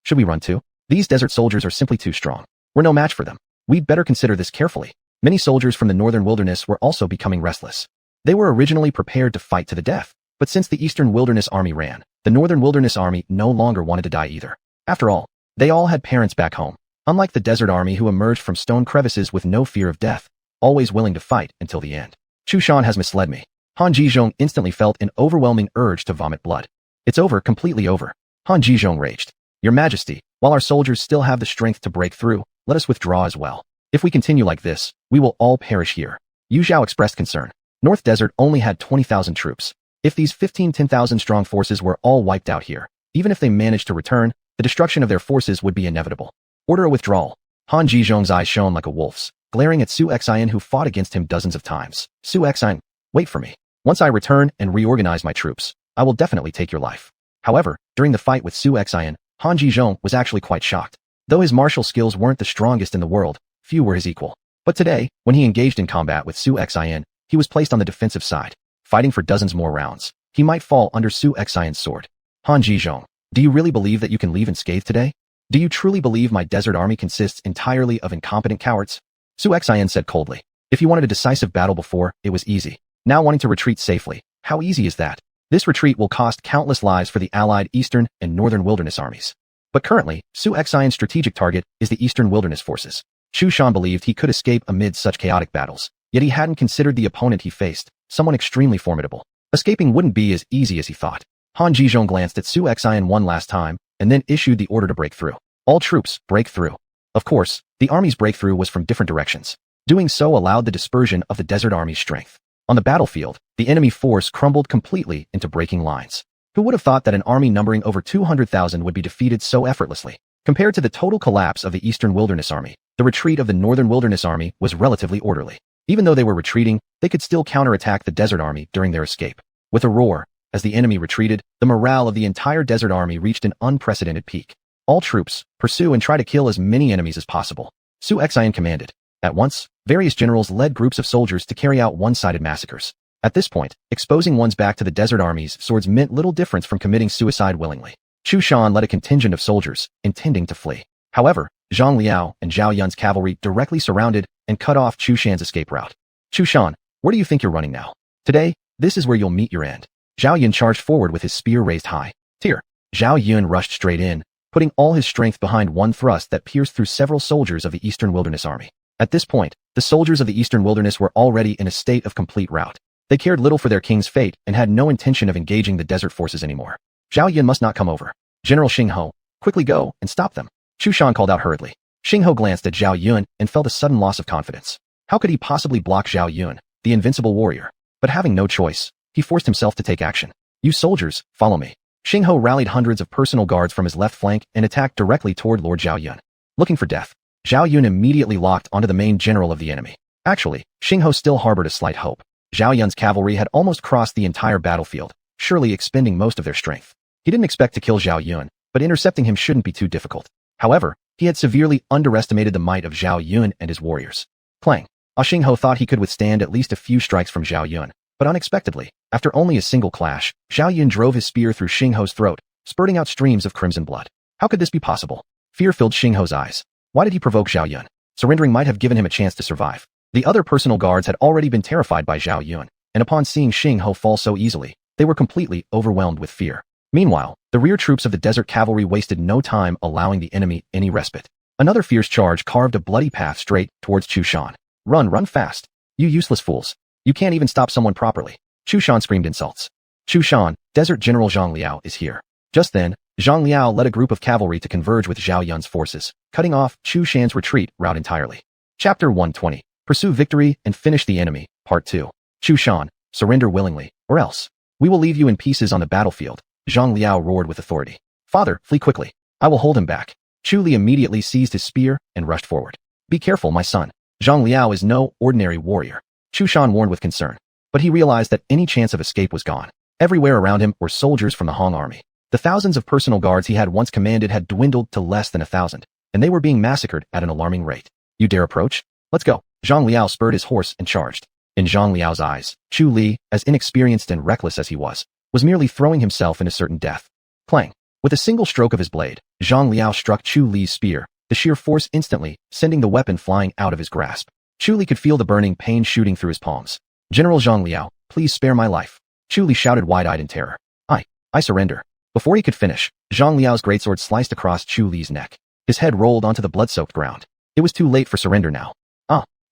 Should we run too? These desert soldiers are simply too strong. We're no match for them. We'd better consider this carefully. Many soldiers from the Northern Wilderness were also becoming restless. They were originally prepared to fight to the death, but since the Eastern Wilderness Army ran, the Northern Wilderness Army no longer wanted to die either. After all, they all had parents back home. Unlike the Desert Army who emerged from stone crevices with no fear of death, always willing to fight until the end. Chu Shan has misled me. Han Jizhong instantly felt an overwhelming urge to vomit blood. It's over, completely over. Han Jizhong raged. Your Majesty, while our soldiers still have the strength to break through, let us withdraw as well. If we continue like this, we will all perish here. Yu Zhao expressed concern. North Desert only had 20,000 troops. If these 10,000 strong forces were all wiped out here, even if they managed to return, the destruction of their forces would be inevitable. Order a withdrawal. Han Jizhong's eyes shone like a wolf's, glaring at xuanhuan who fought against him dozens of times. Xuanhuan, wait for me. Once I return and reorganize my troops, I will definitely take your life. However, during the fight with xuanhuan, Han Jizhong was actually quite shocked. Though his martial skills weren't the strongest in the world, few were his equal. But today, when he engaged in combat with xuanhuan, he was placed on the defensive side, fighting for dozens more rounds. He might fall under xuanhuan's sword. Han Jizhong, do you really believe that you can leave unscathed today? Do you truly believe my desert army consists entirely of incompetent cowards? Xuanhuan said coldly. If you wanted a decisive battle before, it was easy. Now wanting to retreat safely, how easy is that? This retreat will cost countless lives for the allied Eastern and Northern Wilderness armies. But currently, xuanhuan's strategic target is the Eastern Wilderness forces. Chu Shan believed he could escape amid such chaotic battles, yet he hadn't considered the opponent he faced, someone extremely formidable. Escaping wouldn't be as easy as he thought. Han Jizhong glanced at xuanhuan one last time, and then issued the order to break through. All troops, break through. Of course, the army's breakthrough was from different directions. Doing so allowed the dispersion of the Desert Army's strength. On the battlefield, the enemy force crumbled completely into breaking lines. Who would have thought that an army numbering over 200,000 would be defeated so effortlessly? Compared to the total collapse of the Eastern Wilderness Army, the retreat of the Northern Wilderness Army was relatively orderly. Even though they were retreating, they could still counterattack the Desert Army during their escape. With a roar, as the enemy retreated, the morale of the entire Desert Army reached an unprecedented peak. All troops, pursue and try to kill as many enemies as possible. Xuanhuan commanded. At once, various generals led groups of soldiers to carry out one-sided massacres. At this point, exposing one's back to the Desert Army's swords meant little difference from committing suicide willingly. Chu Shan led a contingent of soldiers, intending to flee. However, Zhang Liao and Zhao Yun's cavalry directly surrounded and cut off Chu Shan's escape route. Chu Shan, where do you think you're running now? Today, this is where you'll meet your end. Zhao Yun charged forward with his spear raised high. Tear. Zhao Yun rushed straight in, putting all his strength behind one thrust that pierced through several soldiers of the Eastern Wilderness Army. At this point, the soldiers of the Eastern Wilderness were already in a state of complete rout. They cared little for their king's fate and had no intention of engaging the desert forces anymore. Zhao Yun must not come over. General Xing Ho, quickly go and stop them. Chu Shan called out hurriedly. Xing Ho glanced at Zhao Yun and felt a sudden loss of confidence. How could he possibly block Zhao Yun, the invincible warrior? But having no choice, he forced himself to take action. You soldiers, follow me. Xing Ho rallied hundreds of personal guards from his left flank and attacked directly toward Lord Zhao Yun. Looking for death, Zhao Yun immediately locked onto the main general of the enemy. Actually, Xing Ho still harbored a slight hope. Zhao Yun's cavalry had almost crossed the entire battlefield, surely expending most of their strength. He didn't expect to kill Zhao Yun, but intercepting him shouldn't be too difficult. However, he had severely underestimated the might of Zhao Yun and his warriors. Clang. Xingho thought he could withstand at least a few strikes from Zhao Yun, but unexpectedly, after only a single clash, Zhao Yun drove his spear through Xingho's throat, spurting out streams of crimson blood. How could this be possible? Fear filled Xingho's eyes. Why did he provoke Zhao Yun? Surrendering might have given him a chance to survive. The other personal guards had already been terrified by Zhao Yun, and upon seeing Xingho fall so easily, they were completely overwhelmed with fear. Meanwhile, the rear troops of the desert cavalry wasted no time allowing the enemy any respite. Another fierce charge carved a bloody path straight towards Chu Shan. Run fast. You useless fools. You can't even stop someone properly. Chu Shan screamed insults. Chu Shan, Desert General Zhang Liao is here. Just then, Zhang Liao led a group of cavalry to converge with Zhao Yun's forces, cutting off Chu Shan's retreat route entirely. Chapter 120. Pursue victory and finish the enemy, Part 2. Chu Shan, surrender willingly, or else. We will leave you in pieces on the battlefield, Zhang Liao roared with authority. Father, flee quickly. I will hold him back. Chu Li immediately seized his spear and rushed forward. Be careful, my son. Zhang Liao is no ordinary warrior. Chu Shan warned with concern, but he realized that any chance of escape was gone. Everywhere around him were soldiers from the Hong army. The thousands of personal guards he had once commanded had dwindled to less than 1,000, and they were being massacred at an alarming rate. You dare approach? Let's go. Zhang Liao spurred his horse and charged. In Zhang Liao's eyes, Chu Li, as inexperienced and reckless as he was merely throwing himself into certain death. Clang. With a single stroke of his blade, Zhang Liao struck Chu Li's spear, the sheer force instantly sending the weapon flying out of his grasp. Chu Li could feel the burning pain shooting through his palms. General Zhang Liao, please spare my life. Chu Li shouted wide-eyed in terror. I surrender. Before he could finish, Zhang Liao's greatsword sliced across Chu Li's neck. His head rolled onto the blood-soaked ground. It was too late for surrender now.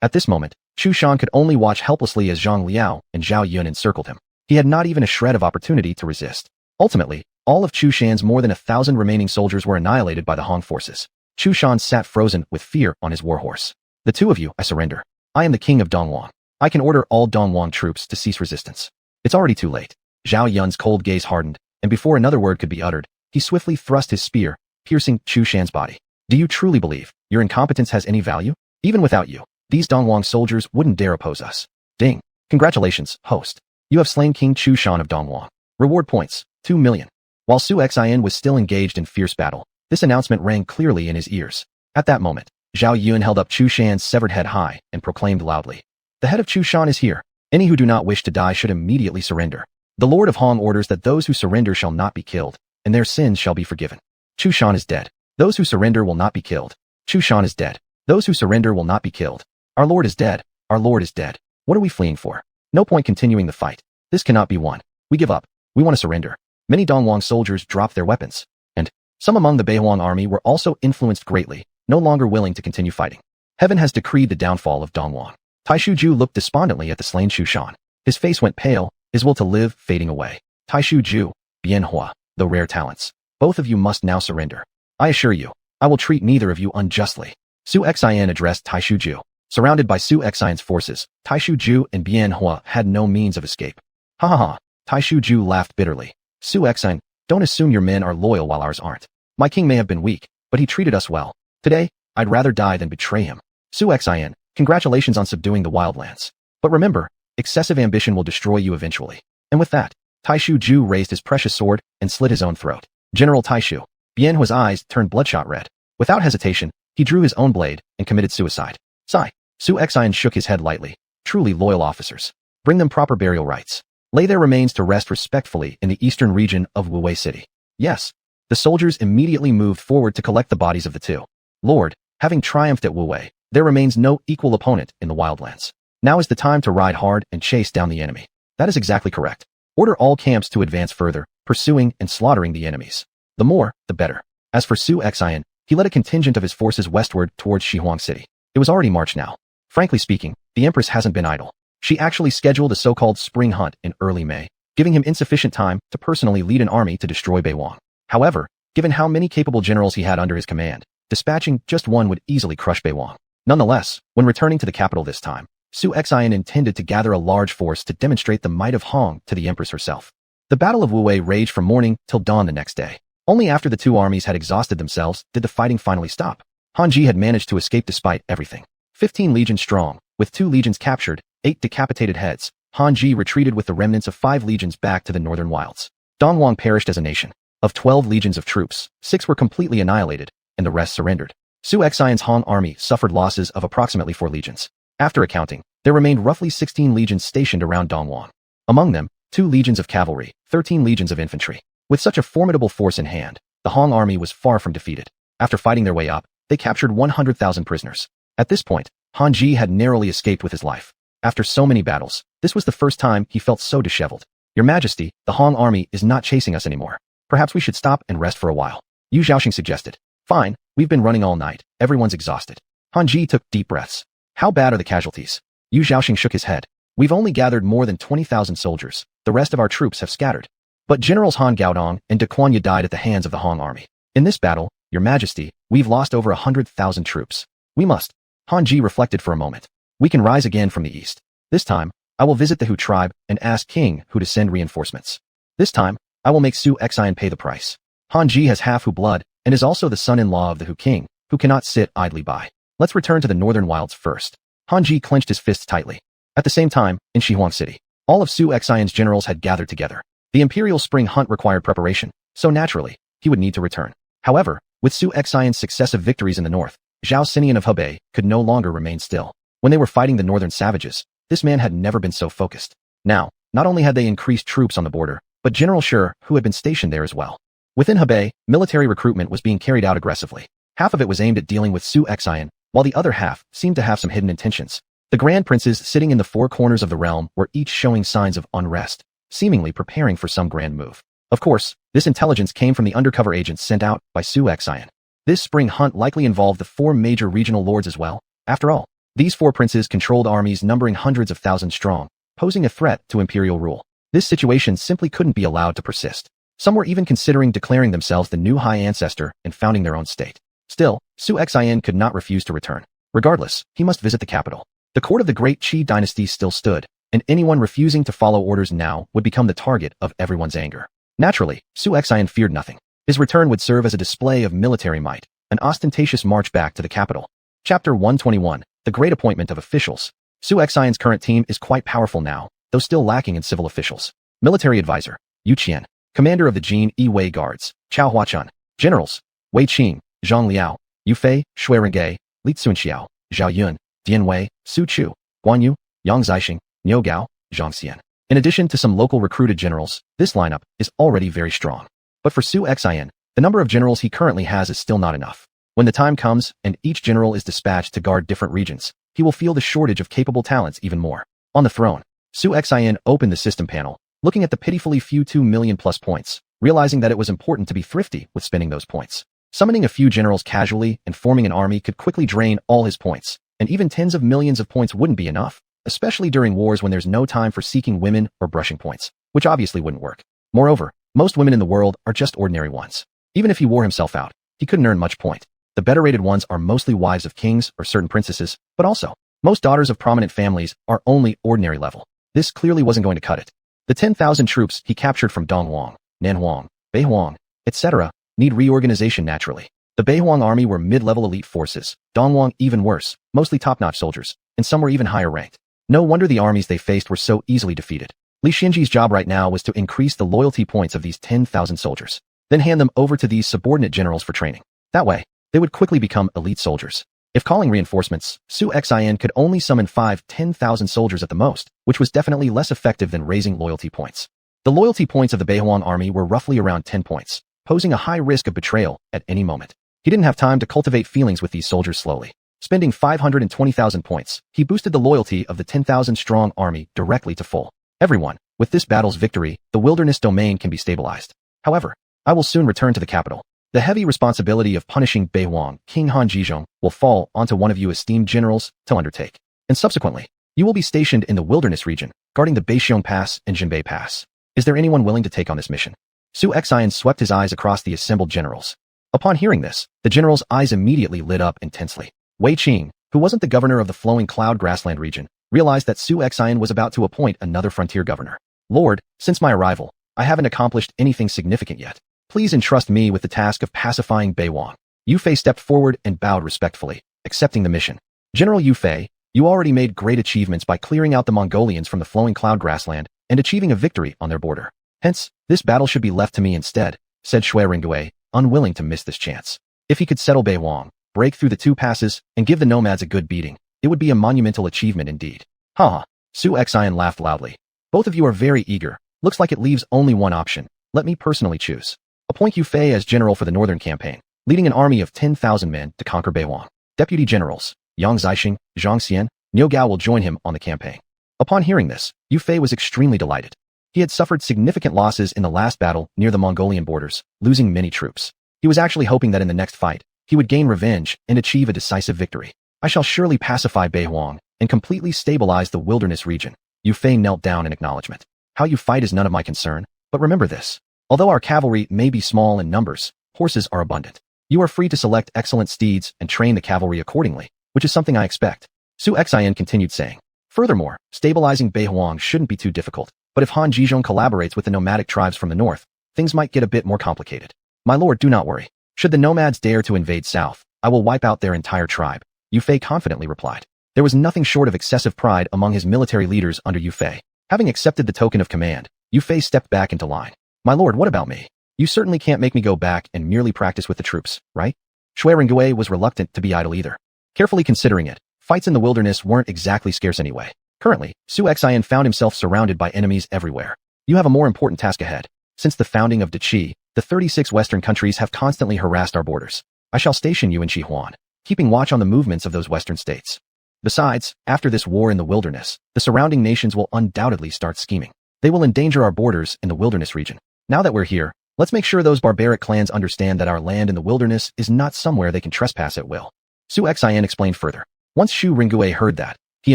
At this moment, Chu Shan could only watch helplessly as Zhang Liao and Zhao Yun encircled him. He had not even a shred of opportunity to resist. Ultimately, all of Chu Shan's more than 1,000 remaining soldiers were annihilated by the Hong forces. Chu Shan sat frozen with fear on his warhorse. The two of you, I surrender. I am the king of Dongwang. I can order all Dongwang troops to cease resistance. It's already too late. Zhao Yun's cold gaze hardened, and before another word could be uttered, he swiftly thrust his spear, piercing Chu Shan's body. Do you truly believe your incompetence has any value? Even without you, these Dongwang soldiers wouldn't dare oppose us. Ding. Congratulations, host. You have slain King Chu Shan of Dongwang. Reward points, 2 million. While Su Xian was still engaged in fierce battle, this announcement rang clearly in his ears. At that moment, Zhao Yun held up Chu Shan's severed head high and proclaimed loudly. The head of Chu Shan is here. Any who do not wish to die should immediately surrender. The Lord of Hong orders that those who surrender shall not be killed, and their sins shall be forgiven. Chu Shan is dead. Those who surrender will not be killed. Chu Shan is dead. Those who surrender will not be killed. Our Lord is dead. Our Lord is dead. What are we fleeing for? No point continuing the fight. This cannot be won. We give up. We want to surrender. Many Dongwang soldiers dropped their weapons, and some among the Beihuang army were also influenced greatly, no longer willing to continue fighting. Heaven has decreed the downfall of Dongwang. Taishu Ju looked despondently at the slain Chu Shan. His face went pale, his will to live fading away. Taishu Ju, Bianhua, the rare talents. Both of you must now surrender. I assure you, I will treat neither of you unjustly. Su Xian addressed Taishu Ju. Surrounded by Su Xian's forces, Taishu Ju and Bianhua had no means of escape. Ha ha ha, Taishu Ju laughed bitterly. Su Xian, don't assume your men are loyal while ours aren't. My king may have been weak, but he treated us well. Today, I'd rather die than betray him. Su Xian, congratulations on subduing the wildlands. But remember, excessive ambition will destroy you eventually. And with that, Taishu Ju raised his precious sword and slit his own throat. General Taishu. Bianhua's eyes turned bloodshot red. Without hesitation, he drew his own blade and committed suicide. Sigh. Su Xian shook his head lightly. Truly loyal officers. Bring them proper burial rites. Lay their remains to rest respectfully in the eastern region of Wuwei City. Yes. The soldiers immediately moved forward to collect the bodies of the two. Lord, having triumphed at Wuwei, there remains no equal opponent in the wildlands. Now is the time to ride hard and chase down the enemy. That is exactly correct. Order all camps to advance further, pursuing and slaughtering the enemies. The more, the better. As for Su Xian, he led a contingent of his forces westward towards Xuanhuan City. It was already March now. Frankly speaking, the Empress hasn't been idle. She actually scheduled a so-called spring hunt in early May, giving him insufficient time to personally lead an army to destroy Beihuang. However, given how many capable generals he had under his command, dispatching just one would easily crush Beihuang. Nonetheless, when returning to the capital this time, Su Xian intended to gather a large force to demonstrate the might of Hong to the Empress herself. The Battle of Wuwei raged from morning till dawn the next day. Only after the two armies had exhausted themselves did the fighting finally stop. Han Ji had managed to escape despite everything. 15 legions strong, with 2 legions captured, 8 decapitated heads, Han Ji retreated with the remnants of 5 legions back to the northern wilds. Dongwang perished as a nation. Of 12 legions of troops, 6 were completely annihilated, and the rest surrendered. Su Xian's Han army suffered losses of approximately 4 legions. After accounting, there remained roughly 16 legions stationed around Dongwang. Among them, 2 legions of cavalry, 13 legions of infantry. With such a formidable force in hand, the Han army was far from defeated. After fighting their way up, they captured 100,000 prisoners. At this point, Han Ji had narrowly escaped with his life. After so many battles, this was the first time he felt so disheveled. Your Majesty, the Han army is not chasing us anymore. Perhaps we should stop and rest for a while. Yu Zhaoxing suggested. Fine, we've been running all night. Everyone's exhausted. Han Ji took deep breaths. How bad are the casualties? Yu Zhaoxing shook his head. We've only gathered more than 20,000 soldiers. The rest of our troops have scattered. But Generals Han Gaodong and De Quanya died at the hands of the Han army. In this battle, Your Majesty, we've lost over 100,000 troops. We must. Han Ji reflected for a moment. We can rise again from the east. This time, I will visit the Hu tribe and ask King Hu to send reinforcements. This time, I will make Su Xian pay the price. Han Ji has half Hu blood and is also the son-in-law of the Hu king, who cannot sit idly by. Let's return to the northern wilds first. Han Ji clenched his fists tightly. At the same time, in Xuanhuan City, all of Su Xian's generals had gathered together. The imperial spring hunt required preparation, so naturally, he would need to return. However, with Su Xian's successive victories in the north, Zhao Xinian of Hebei could no longer remain still. When they were fighting the northern savages, this man had never been so focused. Now, not only had they increased troops on the border, but General Shi, who had been stationed there as well. Within Hebei, military recruitment was being carried out aggressively. Half of it was aimed at dealing with Su Xian, while the other half seemed to have some hidden intentions. The grand princes sitting in the 4 corners of the realm were each showing signs of unrest, seemingly preparing for some grand move. Of course, this intelligence came from the undercover agents sent out by Su Xian. This spring hunt likely involved the 4 major regional lords as well. After all, these 4 princes controlled armies numbering hundreds of thousands strong, posing a threat to imperial rule. This situation simply couldn't be allowed to persist. Some were even considering declaring themselves the new high ancestor and founding their own state. Still, Su Xian could not refuse to return. Regardless, he must visit the capital. The court of the Great Qi Dynasty still stood, and anyone refusing to follow orders now would become the target of everyone's anger. Naturally, Su Xian feared nothing. His return would serve as a display of military might, an ostentatious march back to the capital. Chapter 121, The Great Appointment of Officials. Su Xian's current team is quite powerful now, though still lacking in civil officials. Military advisor, Yu Qian. Commander of the Jin Yi Wei Guards, Chao Huachun. Generals, Wei Qing, Zhang Liao, Yu Fei, Shui Rengei, Li Tsunxiao, Zhao Yun, Dian Wei, Su Chu, Guan Yu, Yang Zixing, Niu Gao, Zhang Xian. In addition to some local recruited generals, this lineup is already very strong. But for Su Xian, the number of generals he currently has is still not enough. When the time comes and each general is dispatched to guard different regions, he will feel the shortage of capable talents even more. On the throne, Su Xian opened the system panel, looking at the pitifully few 2 million plus points, realizing that it was important to be thrifty with spending those points. Summoning a few generals casually and forming an army could quickly drain all his points, and even tens of millions of points wouldn't be enough, especially during wars when there's no time for seeking women or brushing points, which obviously wouldn't work. Moreover, most women in the world are just ordinary ones. Even if he wore himself out, he couldn't earn much point. The better rated ones are mostly wives of kings or certain princesses, but also, most daughters of prominent families are only ordinary level. This clearly wasn't going to cut it. The 10,000 troops he captured from Dongwang, Nanhuang, Beihuang, etc., need reorganization naturally. The Beihuang army were mid-level elite forces, Dongwang even worse, mostly top-notch soldiers, and some were even higher ranked. No wonder the armies they faced were so easily defeated. Li Xinji's job right now was to increase the loyalty points of these 10,000 soldiers, then hand them over to these subordinate generals for training. That way, they would quickly become elite soldiers. If calling reinforcements, Su Xian could only summon 10,000 soldiers at the most, which was definitely less effective than raising loyalty points. The loyalty points of the Beihuang army were roughly around 10 points, posing a high risk of betrayal at any moment. He didn't have time to cultivate feelings with these soldiers slowly. Spending 520,000 points, he boosted the loyalty of the 10,000-strong army directly to full. Everyone, with this battle's victory, the wilderness domain can be stabilized. However, I will soon return to the capital. The heavy responsibility of punishing Beihuang, King Han Zhizhong, will fall onto one of you esteemed generals to undertake. And subsequently, you will be stationed in the wilderness region, guarding the Beixiong Pass and Jinbei Pass. Is there anyone willing to take on this mission? Su Xian swept his eyes across the assembled generals. Upon hearing this, the generals' eyes immediately lit up intensely. Wei Qing, who wasn't the governor of the flowing cloud grassland region, realized that Su Xian was about to appoint another frontier governor. Lord, since my arrival, I haven't accomplished anything significant yet. Please entrust me with the task of pacifying Beihuang. Yu Fei stepped forward and bowed respectfully, accepting the mission. General Yu Fei, you already made great achievements by clearing out the Mongolians from the flowing cloud grassland and achieving a victory on their border. Hence, this battle should be left to me instead. said xuanhuan, unwilling to miss this chance. If he could settle Bei Huang, break through the two passes, and give the nomads a good beating, it would be a monumental achievement indeed. Haha. Xuanhuan laughed loudly. Both of you are very eager. Looks like it leaves only one option. Let me personally choose. Appoint Yu Fei as general for the northern campaign, leading an army of 10,000 men to conquer Bei Huang. Deputy generals, Yang Zixing, Zhang Xian, Niu Gao will join him on the campaign. Upon hearing this, Yu Fei was extremely delighted. He had suffered significant losses in the last battle near the Mongolian borders, losing many troops. He was actually hoping that in the next fight, he would gain revenge and achieve a decisive victory. I shall surely pacify Bei Huang and completely stabilize the wilderness region. Yu Fei knelt down in acknowledgement. How you fight is none of my concern, but remember this. Although our cavalry may be small in numbers, horses are abundant. You are free to select excellent steeds and train the cavalry accordingly, which is something I expect. Xuanhuan continued saying. Furthermore, stabilizing Bei Huang shouldn't be too difficult, but if Han Zhizhong collaborates with the nomadic tribes from the north, things might get a bit more complicated. My lord, do not worry. Should the nomads dare to invade south, I will wipe out their entire tribe, Yu Fei confidently replied. There was nothing short of excessive pride among his military leaders under Yu Fei. Having accepted the token of command, Yu Fei stepped back into line. My lord, what about me? You certainly can't make me go back and merely practice with the troops, right? Xuanhuan was reluctant to be idle either. Carefully considering it, fights in the wilderness weren't exactly scarce anyway. Currently, Xuanhuan found himself surrounded by enemies everywhere. You have a more important task ahead. Since the founding of Qi, the 36 Western countries have constantly harassed our borders. I shall station you in Xuanhuan, keeping watch on the movements of those Western states. Besides, after this war in the wilderness, the surrounding nations will undoubtedly start scheming. They will endanger our borders in the wilderness region. Now that we're here, let's make sure those barbaric clans understand that our land in the wilderness is not somewhere they can trespass at will. Xuanhuan explained further. Once Xuanhuan heard that, he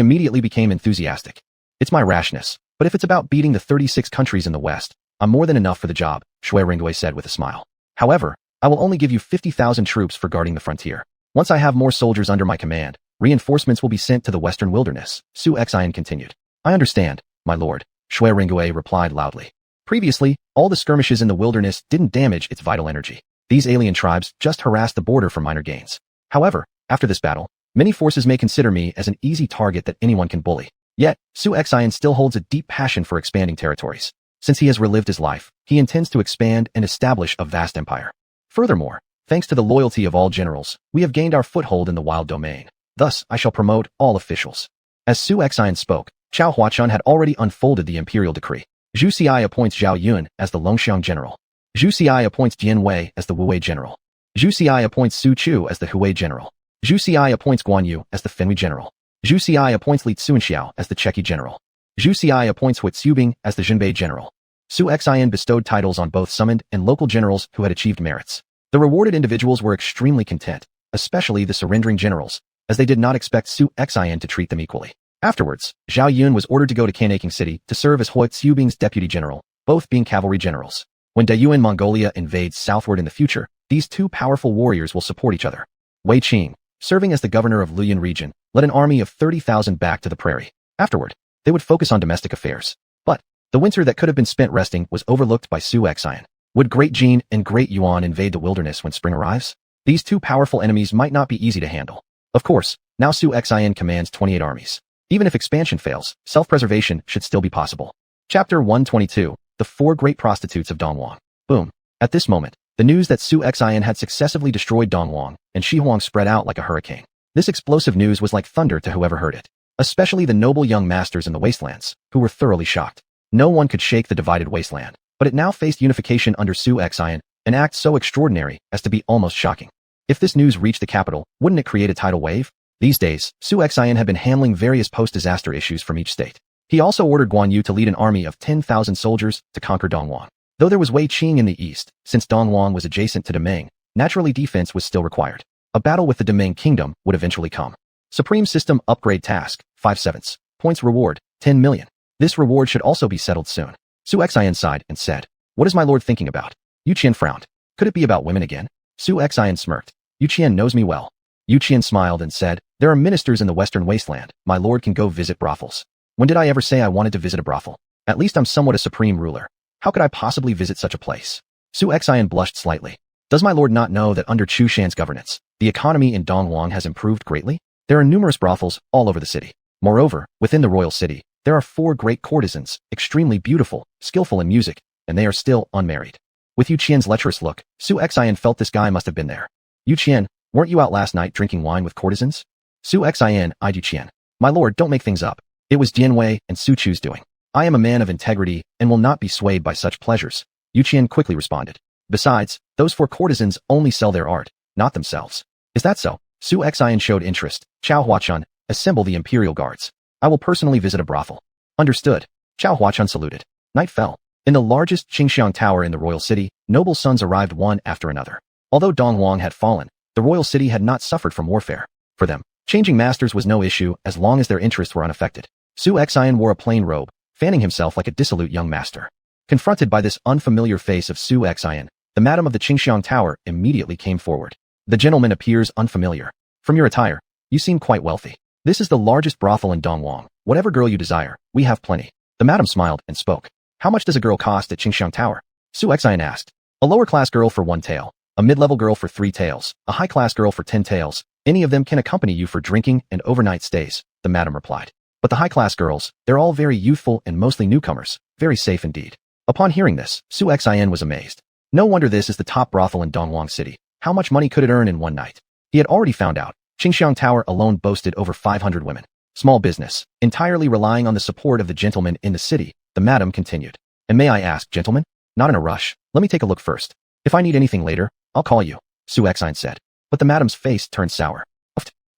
immediately became enthusiastic. It's my rashness, but if it's about beating the 36 countries in the West, I'm more than enough for the job, Xuanhuan said with a smile. However, I will only give you 50,000 troops for guarding the frontier. Once I have more soldiers under my command, reinforcements will be sent to the western wilderness, Xuanhuan continued. I understand, my lord, Xuanhuan replied loudly. Previously, all the skirmishes in the wilderness didn't damage its vital energy. These alien tribes just harassed the border for minor gains. However, after this battle, many forces may consider me as an easy target that anyone can bully. Yet, Xuanhuan still holds a deep passion for expanding territories. Since he has relived his life, he intends to expand and establish a vast empire. Furthermore, thanks to the loyalty of all generals, we have gained our foothold in the wild domain. Thus, I shall promote all officials. As Xuanhuan spoke, Chao Huachan had already unfolded the imperial decree. Zhu Xi appoints Zhao Yun as the Longxiang general. Zhu Xi appoints Jian Wei as the Wuwei general. Zhu Xi appoints Su Chu as the Hui general. Zhu Xi appoints Guan Yu as the Fenwei general. Zhu Xi appoints Li Tsuanxiao as the Cheqi general. Zhu Xi appoints Hui Xubing as the Zhenbei general. Xuanhuan bestowed titles on both summoned and local generals who had achieved merits. The rewarded individuals were extremely content, especially the surrendering generals, as they did not expect Xuanhuan to treat them equally. Afterwards, Zhao Yun was ordered to go to Kanaking City to serve as Hui Xubing's deputy general, both being cavalry generals. When Daiyuan Mongolia invades southward in the future, these two powerful warriors will support each other. Wei Qing, serving as the governor of Luoyuan region, led an army of 30,000 back to the prairie. Afterward, they would focus on domestic affairs. But the winter that could have been spent resting was overlooked by Xuanhuan. Would Great Qi and Great Yuan invade the wilderness when spring arrives? These two powerful enemies might not be easy to handle. Of course, now Xuanhuan commands 28 armies. Even if expansion fails, self-preservation should still be possible. Chapter 122, The Four Great Prostitutes of Dongwang. Boom. At this moment, the news that Xuanhuan had successively destroyed Dongwang and Xihuang spread out like a hurricane. This explosive news was like thunder to whoever heard it, especially the noble young masters in the Wastelands, who were thoroughly shocked. No one could shake the divided Wasteland, but it now faced unification under Xuanhuan, an act so extraordinary as to be almost shocking. If this news reached the capital, wouldn't it create a tidal wave? These days, Xuanhuan had been handling various post-disaster issues from each state. He also ordered Guan Yu to lead an army of 10,000 soldiers to conquer Dongwang. Though there was Wei Qing in the east, since Dongwang was adjacent to Demeng, naturally defense was still required. A battle with the Demeng kingdom would eventually come. Supreme System Upgrade Task, 5/7. Points reward, 10 million. This reward should also be settled soon. Xuanhuan sighed and said, What is my lord thinking about? Yu Qian frowned. Could it be about women again? Xuanhuan smirked. Yu Qian knows me well. Yu Qian smiled and said, There are ministers in the western wasteland. My lord can go visit brothels. When did I ever say I wanted to visit a brothel? At least I'm somewhat a supreme ruler. How could I possibly visit such a place? Xuanhuan blushed slightly. Does my lord not know that under Chu Shan's governance, the economy in Dongwang has improved greatly? There are numerous brothels all over the city. Moreover, within the royal city, there are 4 great courtesans, extremely beautiful, skillful in music, and they are still unmarried. With Yu Qian's lecherous look, Su Xian felt this guy must have been there. Yu Qian, weren't you out last night drinking wine with courtesans? Su Xian eyed Yu Qian. My lord, don't make things up. It was Dian Wei and Su Chu's doing. I am a man of integrity and will not be swayed by such pleasures. Yu Qian quickly responded. Besides, those 4 courtesans only sell their art, not themselves. Is that so? Su Xian showed interest. Chao Huachun, assemble the imperial guards. I will personally visit a brothel. Understood. Chao Huachun saluted. Night fell. In the largest Qingxiang tower in the royal city, noble sons arrived one after another. Although Dong Huang had fallen, the royal city had not suffered from warfare. For them, changing masters was no issue as long as their interests were unaffected. Su Xian wore a plain robe, fanning himself like a dissolute young master. Confronted by this unfamiliar face of Su Xian, the madam of the Qingxiang tower immediately came forward. The gentleman appears unfamiliar. From your attire, you seem quite wealthy. This is the largest brothel in Dongwang. Whatever girl you desire, we have plenty. The madam smiled and spoke. How much does a girl cost at Qingxiang Tower? Su Xian asked. A lower-class girl for 1 tael, a mid-level girl for 3 taels, a high-class girl for 10 taels. Any of them can accompany you for drinking and overnight stays, the madam replied. But the high-class girls, they're all very youthful and mostly newcomers, very safe indeed. Upon hearing this, Su Xian was amazed. No wonder this is the top brothel in Dongwang City. How much money could it earn in one night? He had already found out. Qingxiang Tower alone boasted over 500 women. Small business, entirely relying on the support of the gentlemen in the city, the madam continued. And may I ask, gentlemen? Not in a rush. Let me take a look first. If I need anything later, I'll call you, Su Xian said. But the madam's face turned sour.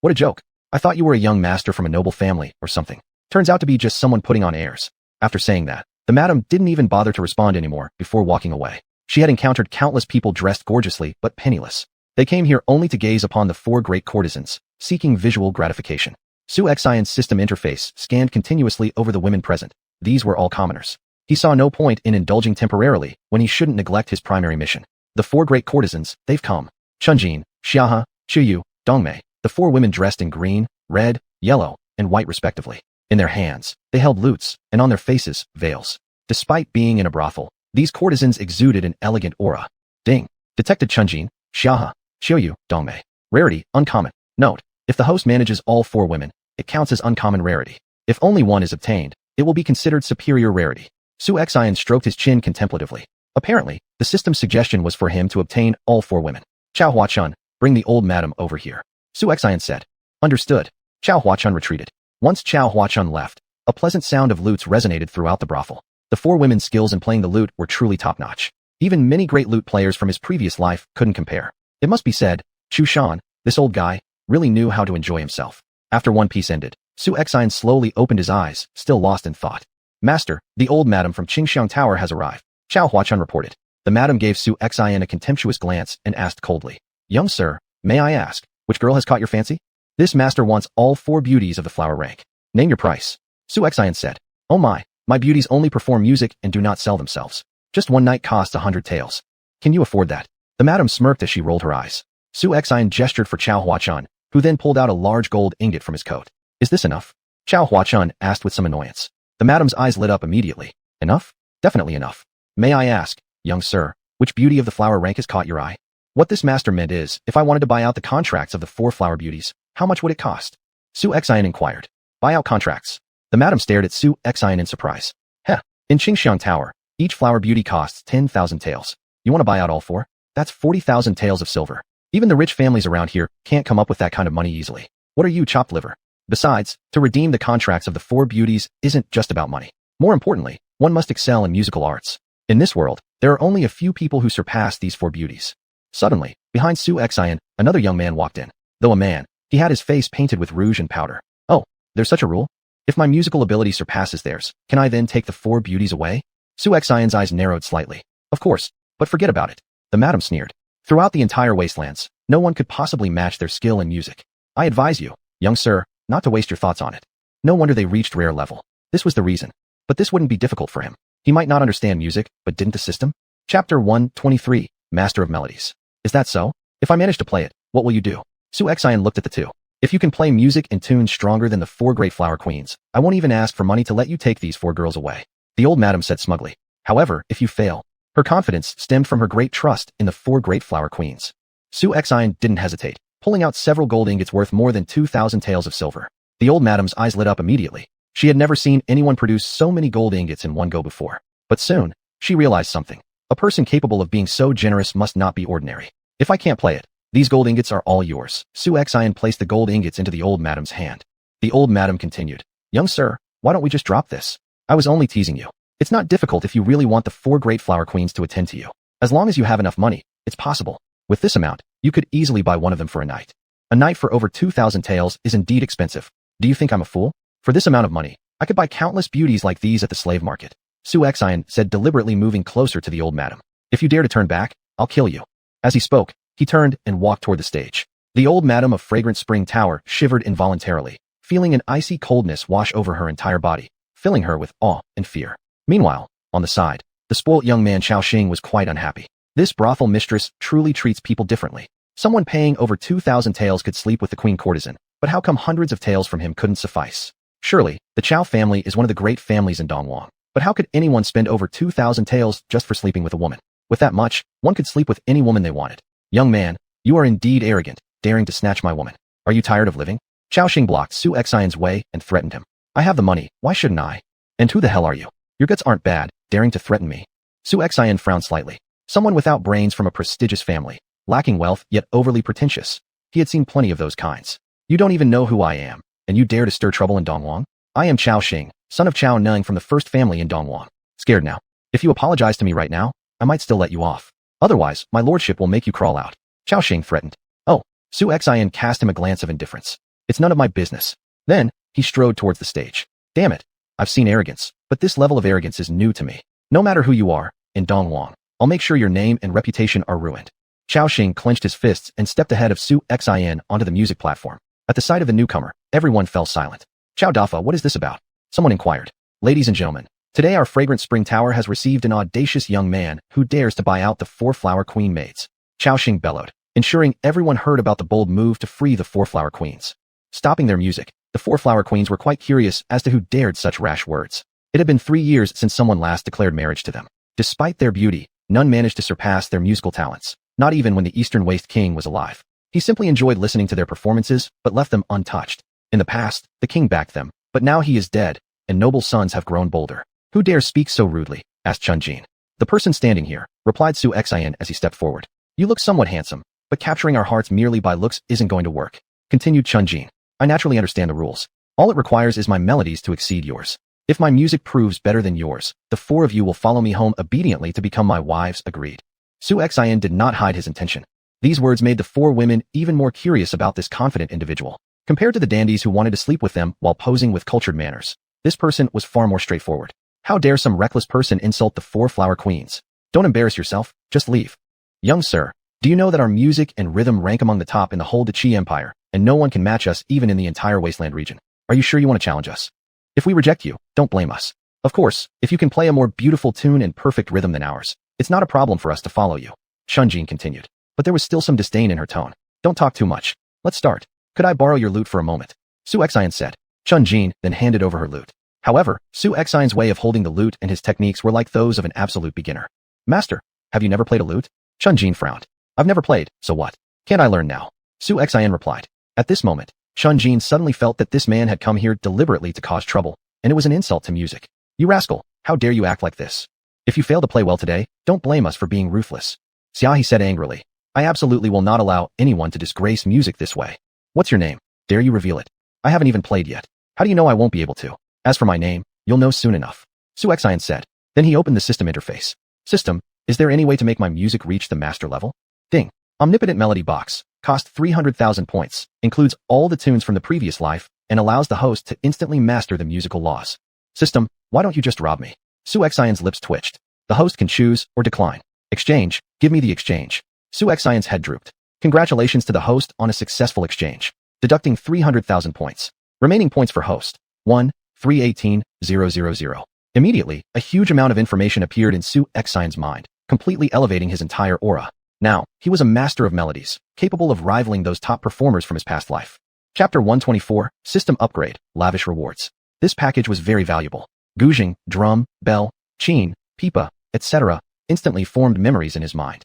What a joke. I thought you were a young master from a noble family or something. Turns out to be just someone putting on airs. After saying that, the madam didn't even bother to respond anymore before walking away. She had encountered countless people dressed gorgeously but penniless. They came here only to gaze upon the 4 great courtesans, seeking visual gratification. Su Xian's system interface scanned continuously over the women present. These were all commoners. He saw no point in indulging temporarily when he shouldn't neglect his primary mission. The 4 great courtesans, they've come. Chunjin, Xiahe, Chuyu, Dongmei, the 4 women dressed in green, red, yellow, and white respectively. In their hands, they held lutes, and on their faces, veils. Despite being in a brothel, these courtesans exuded an elegant aura. Ding. Detected Chunjin, Xiahe, Chuyu, Dongmei. Rarity, uncommon. Note, if the host manages all 4 women, it counts as uncommon rarity. If only one is obtained, it will be considered superior rarity. Su Xian stroked his chin contemplatively. Apparently, the system's suggestion was for him to obtain all 4 women. Chao Huachun, bring the old madam over here. Su Xian said. Understood. Chao Huachun retreated. Once Chao Huachun left, a pleasant sound of lutes resonated throughout the brothel. The 4 women's skills in playing the lute were truly top-notch. Even many great lute players from his previous life couldn't compare. It must be said, Chu Shan, this old guy, really knew how to enjoy himself. After one piece ended, Su Xian slowly opened his eyes, still lost in thought. Master, the old madam from Qingxiang Tower has arrived. Chao Huachun reported. The madam gave Su Xian a contemptuous glance and asked coldly. Young sir, may I ask, which girl has caught your fancy? This master wants all 4 beauties of the flower rank. Name your price. Su Xian said. Oh my beauties only perform music and do not sell themselves. Just one night costs 100 taels. Can you afford that? The madam smirked as she rolled her eyes. Su Xian gestured for Chao Huachun, who then pulled out a large gold ingot from his coat. Is this enough? Chao Huachun asked with some annoyance. The madam's eyes lit up immediately. Enough? Definitely enough. May I ask, young sir, which beauty of the flower rank has caught your eye? What this master meant is, if I wanted to buy out the contracts of the 4 flower beauties, how much would it cost? Su Xian inquired. Buy out contracts. The madam stared at Su Xian in surprise. Heh, in Qingxiang Tower, each flower beauty costs 10,000 taels. You want to buy out all 4? That's 40,000 taels of silver. Even the rich families around here can't come up with that kind of money easily. What are you, chopped liver? Besides, to redeem the contracts of the 4 beauties isn't just about money. More importantly, one must excel in musical arts. In this world, there are only a few people who surpass these 4 beauties. Suddenly, behind Su Xian, another young man walked in. Though a man, he had his face painted with rouge and powder. Oh, there's such a rule? If my musical ability surpasses theirs, can I then take the 4 beauties away? Su Xian's eyes narrowed slightly. Of course, but forget about it. The madam sneered. Throughout the entire Wastelands, no one could possibly match their skill in music. I advise you, young sir, not to waste your thoughts on it. No wonder they reached rare level. This was the reason. But this wouldn't be difficult for him. He might not understand music, but didn't the system? Chapter 123, Master of Melodies. Is that so? If I manage to play it, what will you do? Su Xian looked at the 2. If you can play music in tunes stronger than the 4 great flower queens, I won't even ask for money to let you take these 4 girls away. The old madam said smugly. However, if you fail, her confidence stemmed from her great trust in the 4 great flower queens. Su Xian didn't hesitate, pulling out several gold ingots worth more than 2,000 taels of silver. The old madam's eyes lit up immediately. She had never seen anyone produce so many gold ingots in one go before. But soon, she realized something. A person capable of being so generous must not be ordinary. If I can't play it, these gold ingots are all yours. Su Xuanhuan placed the gold ingots into the old madam's hand. The old madam continued, young sir, why don't we just drop this? I was only teasing you. It's not difficult if you really want the 4 great flower queens to attend to you. As long as you have enough money, it's possible. With this amount, you could easily buy one of them for a night. A night for over 2,000 taels is indeed expensive. Do you think I'm a fool? For this amount of money, I could buy countless beauties like these at the slave market. Su Xuanhuan said, deliberately moving closer to the old madam. If you dare to turn back, I'll kill you. As he spoke, he turned and walked toward the stage. The old madam of Fragrant Spring Tower shivered involuntarily, feeling an icy coldness wash over her entire body, filling her with awe and fear. Meanwhile, on the side, the spoilt young man Xiaoxing was quite unhappy. This brothel mistress truly treats people differently. Someone paying over 2,000 taels could sleep with the queen courtesan, but how come hundreds of taels from him couldn't suffice? Surely, the Chao family is one of the great families in Dongwang. But how could anyone spend over 2,000 taels just for sleeping with a woman? With that much, one could sleep with any woman they wanted. Young man, you are indeed arrogant, daring to snatch my woman. Are you tired of living? Xiaoxing blocked Su Xuanhuan's way and threatened him. I have the money, why shouldn't I? And who the hell are you? Your guts aren't bad, daring to threaten me. Su Xuanhuan frowned slightly. Someone without brains from a prestigious family, lacking wealth yet overly pretentious. He had seen plenty of those kinds. You don't even know who I am, and you dare to stir trouble in Dongwang? I am Xiaoxing, son of Chao Neng from the first family in Dongwang. Scared now? If you apologize to me right now, I might still let you off. Otherwise, my lordship will make you crawl out. Xiaoxing threatened. Oh, Su Xuanhuan cast him a glance of indifference. It's none of my business. Then, he strode towards the stage. Damn it. I've seen arrogance, but this level of arrogance is new to me. No matter who you are, in Dongwang, I'll make sure your name and reputation are ruined. Xiaoxing clenched his fists and stepped ahead of Su Xuanhuan onto the music platform. At the sight of the newcomer, everyone fell silent. Chao Dafa, what is this about? Someone inquired. Ladies and gentlemen, today our Fragrant Spring Tower has received an audacious young man who dares to buy out the 4 flower queen maids. Xiaoxing bellowed, ensuring everyone heard about the bold move to free the 4 flower queens. Stopping their music, the 4 flower queens were quite curious as to who dared such rash words. It had been 3 years since someone last declared marriage to them. Despite their beauty, none managed to surpass their musical talents, not even when the Eastern Waste King was alive. He simply enjoyed listening to their performances, but left them untouched. In the past, the king backed them, but now he is dead, and noble sons have grown bolder. Who dares speak so rudely? Asked Chun Jin. The person standing here, replied Su Xuanhuan as he stepped forward. You look somewhat handsome, but capturing our hearts merely by looks isn't going to work. Continued Chun Jin. I naturally understand the rules. All it requires is my melodies to exceed yours. If my music proves better than yours, the 4 of you will follow me home obediently to become my wives. Agreed. Su Xuanhuan did not hide his intention. These words made the 4 women even more curious about this confident individual. Compared to the dandies who wanted to sleep with them while posing with cultured manners, this person was far more straightforward. How dare some reckless person insult the 4 flower queens? Don't embarrass yourself, just leave. Young sir, do you know that our music and rhythm rank among the top in the whole Qi Empire, and no one can match us even in the entire Wasteland region? Are you sure you want to challenge us? If we reject you, don't blame us. Of course, if you can play a more beautiful tune and perfect rhythm than ours, it's not a problem for us to follow you. Chun Jin continued. But there was still some disdain in her tone. Don't talk too much. Let's start. Could I borrow your lute for a moment? Su Xuanhuan said. Chun Jin then handed over her lute. However, Su Xuanhuan's way of holding the lute and his techniques were like those of an absolute beginner. Master, have you never played a lute? Chun Jin frowned. I've never played, so what? Can't I learn now? Su Xuanhuan replied. At this moment, Chun Jin suddenly felt that this man had come here deliberately to cause trouble, and it was an insult to music. You rascal, how dare you act like this? If you fail to play well today, don't blame us for being ruthless. Xiaohi said angrily. I absolutely will not allow anyone to disgrace music this way. What's your name? Dare you reveal it? I haven't even played yet. How do you know I won't be able to? As for my name, you'll know soon enough. Su Xuanhuan said. Then he opened the system interface. System, is there any way to make my music reach the master level? Ding. Omnipotent melody box. Cost 300,000 points. Includes all the tunes from the previous life, and allows the host to instantly master the musical laws. System, why don't you just rob me? Su Xuanhuan's lips twitched. The host can choose or decline. Exchange, give me the exchange. Su Xuanhuan's head drooped. Congratulations to the host on a successful exchange. Deducting 300,000 points. Remaining points for host. 1,318,000. Immediately, a huge amount of information appeared in Su Xuanhuan's mind, completely elevating his entire aura. Now, he was a master of melodies, capable of rivaling those top performers from his past life. Chapter 124, System Upgrade, Lavish Rewards. This package was very valuable. Guzheng, drum, bell, qin, pipa, etc. instantly formed memories in his mind.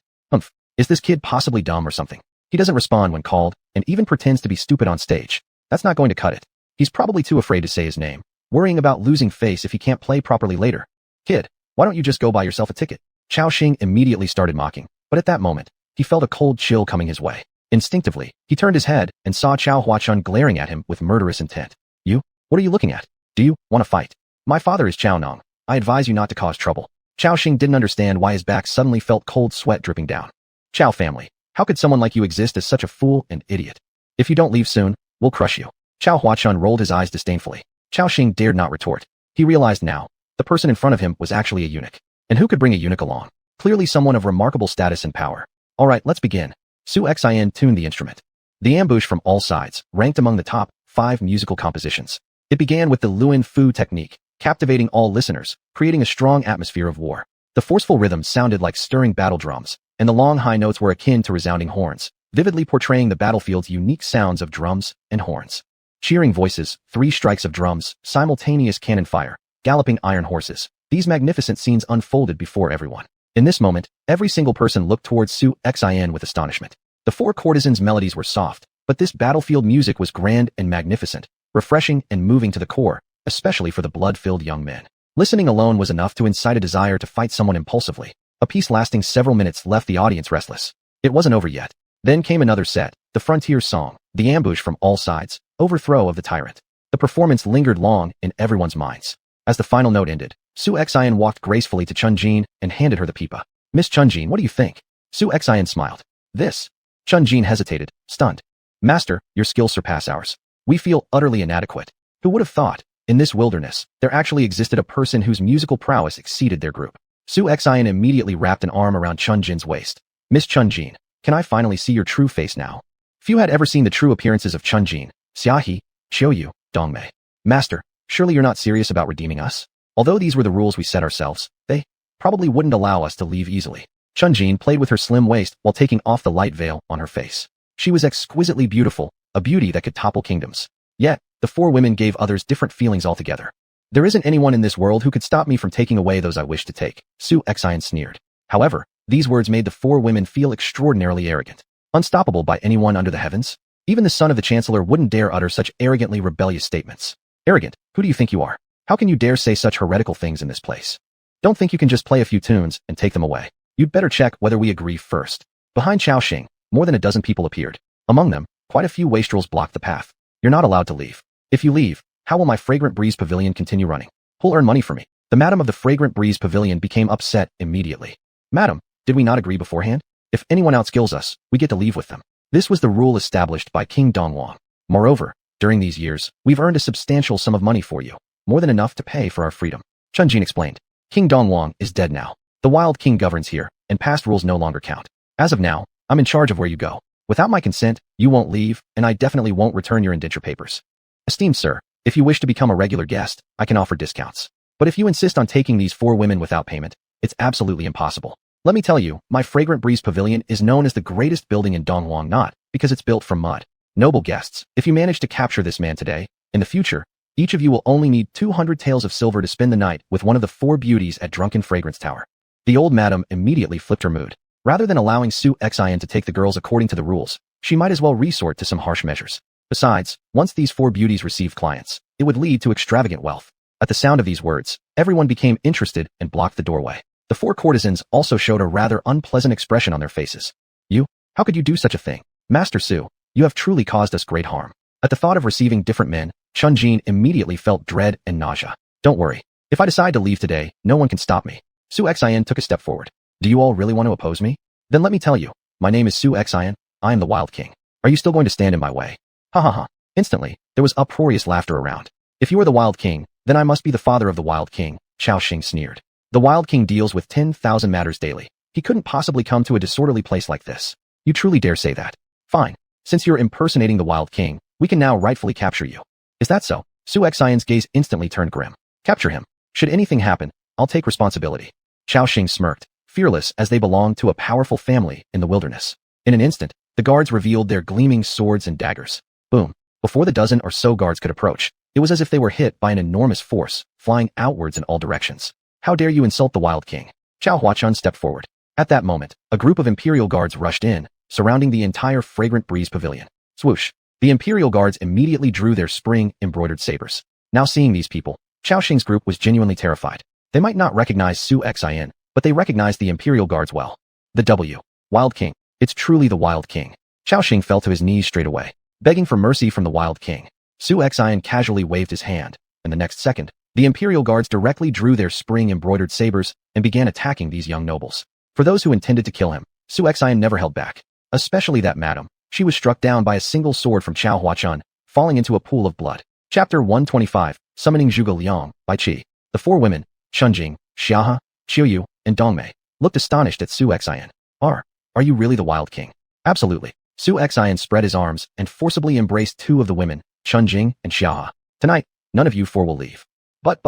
Is this kid possibly dumb or something? He doesn't respond when called, and even pretends to be stupid on stage. That's not going to cut it. He's probably too afraid to say his name, worrying about losing face if he can't play properly later. Kid, why don't you just go buy yourself a ticket? Chao Xing immediately started mocking, but at that moment, he felt a cold chill coming his way. Instinctively, he turned his head and saw xuanhuan glaring at him with murderous intent. You? What are you looking at? Do you want to fight? My father is Chao Nong. I advise you not to cause trouble. Chao Xing didn't understand why his back suddenly felt cold sweat dripping down. Chao family, how could someone like you exist as such a fool and idiot? If you don't leave soon, we'll crush you. Chao Huachun rolled his eyes disdainfully. Chao Xing dared not retort. He realized now, the person in front of him was actually a eunuch. And who could bring a eunuch along? Clearly someone of remarkable status and power. Alright, let's begin. Su Xin tuned the instrument. The ambush from all sides ranked among the top 5 musical compositions. It began with the Luan Fu technique, captivating all listeners, creating a strong atmosphere of war. The forceful rhythm sounded like stirring battle drums, and the long high notes were akin to resounding horns, vividly portraying the battlefield's unique sounds of drums and horns. Cheering voices, 3 strikes of drums, simultaneous cannon fire, galloping iron horses. These magnificent scenes unfolded before everyone. In this moment, every single person looked towards Su Xin with astonishment. The 4 courtesans' melodies were soft, but this battlefield music was grand and magnificent, refreshing and moving to the core, especially for the blood-filled young men. Listening alone was enough to incite a desire to fight someone impulsively. A piece lasting several minutes left the audience restless. It wasn't over yet. Then came another set, the frontier song, the ambush from all sides, overthrow of the tyrant. The performance lingered long in everyone's minds. As the final note ended, Su Xin walked gracefully to Chun-Jin and handed her the pipa. Miss Chun-Jin, what do you think? Su Xin smiled. This. Chun-Jin hesitated, stunned. Master, your skills surpass ours. We feel utterly inadequate. Who would have thought, in this wilderness, there actually existed a person whose musical prowess exceeded their group? Su Xin immediately wrapped an arm around Chun-Jin's waist. Miss Chun-Jin, can I finally see your true face now? Few had ever seen the true appearances of Chun-Jin, Xiaohe, Qiuyu, Dongmei. Master, surely you're not serious about redeeming us? Although these were the rules we set ourselves, they probably wouldn't allow us to leave easily. Chun-Jin played with her slim waist while taking off the light veil on her face. She was exquisitely beautiful, a beauty that could topple kingdoms. Yet, the 4 women gave others different feelings altogether. There isn't anyone in this world who could stop me from taking away those I wish to take, Su Xin sneered. However, these words made the 4 women feel extraordinarily arrogant. Unstoppable by anyone under the heavens? Even the son of the chancellor wouldn't dare utter such arrogantly rebellious statements. Arrogant, who do you think you are? How can you dare say such heretical things in this place? Don't think you can just play a few tunes and take them away. You'd better check whether we agree first. Behind Chao Xing, more than a dozen people appeared. Among them, quite a few wastrels blocked the path. You're not allowed to leave. If you leave, how will my Fragrant Breeze Pavilion continue running? Who'll earn money for me? The madam of the Fragrant Breeze Pavilion became upset immediately. Madam, did we not agree beforehand? If anyone outskills us, we get to leave with them. This was the rule established by King Dongwang. Moreover, during these years, we've earned a substantial sum of money for you. More than enough to pay for our freedom. Chun-Jin explained. King Dongwang is dead now. The Wild King governs here, and past rules no longer count. As of now, I'm in charge of where you go. Without my consent, you won't leave, and I definitely won't return your indenture papers. Esteemed sir, if you wish to become a regular guest, I can offer discounts. But if you insist on taking these 4 women without payment, it's absolutely impossible. Let me tell you, my Fragrant Breeze Pavilion is known as the greatest building in Dongwang, not because it's built from mud. Noble guests, if you manage to capture this man today, in the future, each of you will only need 200 taels of silver to spend the night with one of the 4 beauties at Drunken Fragrance Tower. The old madam immediately flipped her mood. Rather than allowing Su Xin to take the girls according to the rules, she might as well resort to some harsh measures. Besides, once these 4 beauties received clients, it would lead to extravagant wealth. At the sound of these words, everyone became interested and blocked the doorway. The 4 courtesans also showed a rather unpleasant expression on their faces. You? How could you do such a thing? Master Su, you have truly caused us great harm. At the thought of receiving different men, Chun-Jin immediately felt dread and nausea. Don't worry. If I decide to leave today, no one can stop me. Su Xin took a step forward. Do you all really want to oppose me? Then let me tell you. My name is Su Xin. I am the Wild King. Are you still going to stand in my way? Ha ha ha. Instantly, there was uproarious laughter around. If you are the Wild King, then I must be the father of the Wild King, Chao Xing sneered. The Wild King deals with 10,000 matters daily. He couldn't possibly come to a disorderly place like this. You truly dare say that? Fine. Since you're impersonating the Wild King, we can now rightfully capture you. Is that so? Su Xion's gaze instantly turned grim. Capture him. Should anything happen, I'll take responsibility. Chao Xing smirked, fearless as they belonged to a powerful family in the wilderness. In an instant, the guards revealed their gleaming swords and daggers. Boom. Before the dozen or so guards could approach, it was as if they were hit by an enormous force, flying outwards in all directions. How dare you insult the Wild King? Chao Huachun stepped forward. At that moment, a group of Imperial guards rushed in, surrounding the entire Fragrant Breeze Pavilion. Swoosh. The Imperial guards immediately drew their spring-embroidered sabers. Now seeing these people, Chao Xing's group was genuinely terrified. They might not recognize Su Xian, but they recognized the Imperial Guards well. The W. Wild King. It's truly the Wild King. Chao Xing fell to his knees straight away, begging for mercy from the Wild King. Su Xian casually waved his hand, and the next second, the Imperial Guards directly drew their spring-embroidered sabers and began attacking these young nobles. For those who intended to kill him, Su Xian never held back, especially that madam. She was struck down by a single sword from xuanhuan, falling into a pool of blood. Chapter 125, Summoning Zhuge Liang, by Qi. The four women, Chunjing, Xiahe, Qiuyu, and Dongmei, looked astonished at Su Xian. Are you really the Wild King? Absolutely. Su Xian spread his arms and forcibly embraced two of the women, Chunjing and Xiahe. Tonight, none of you four will leave. But,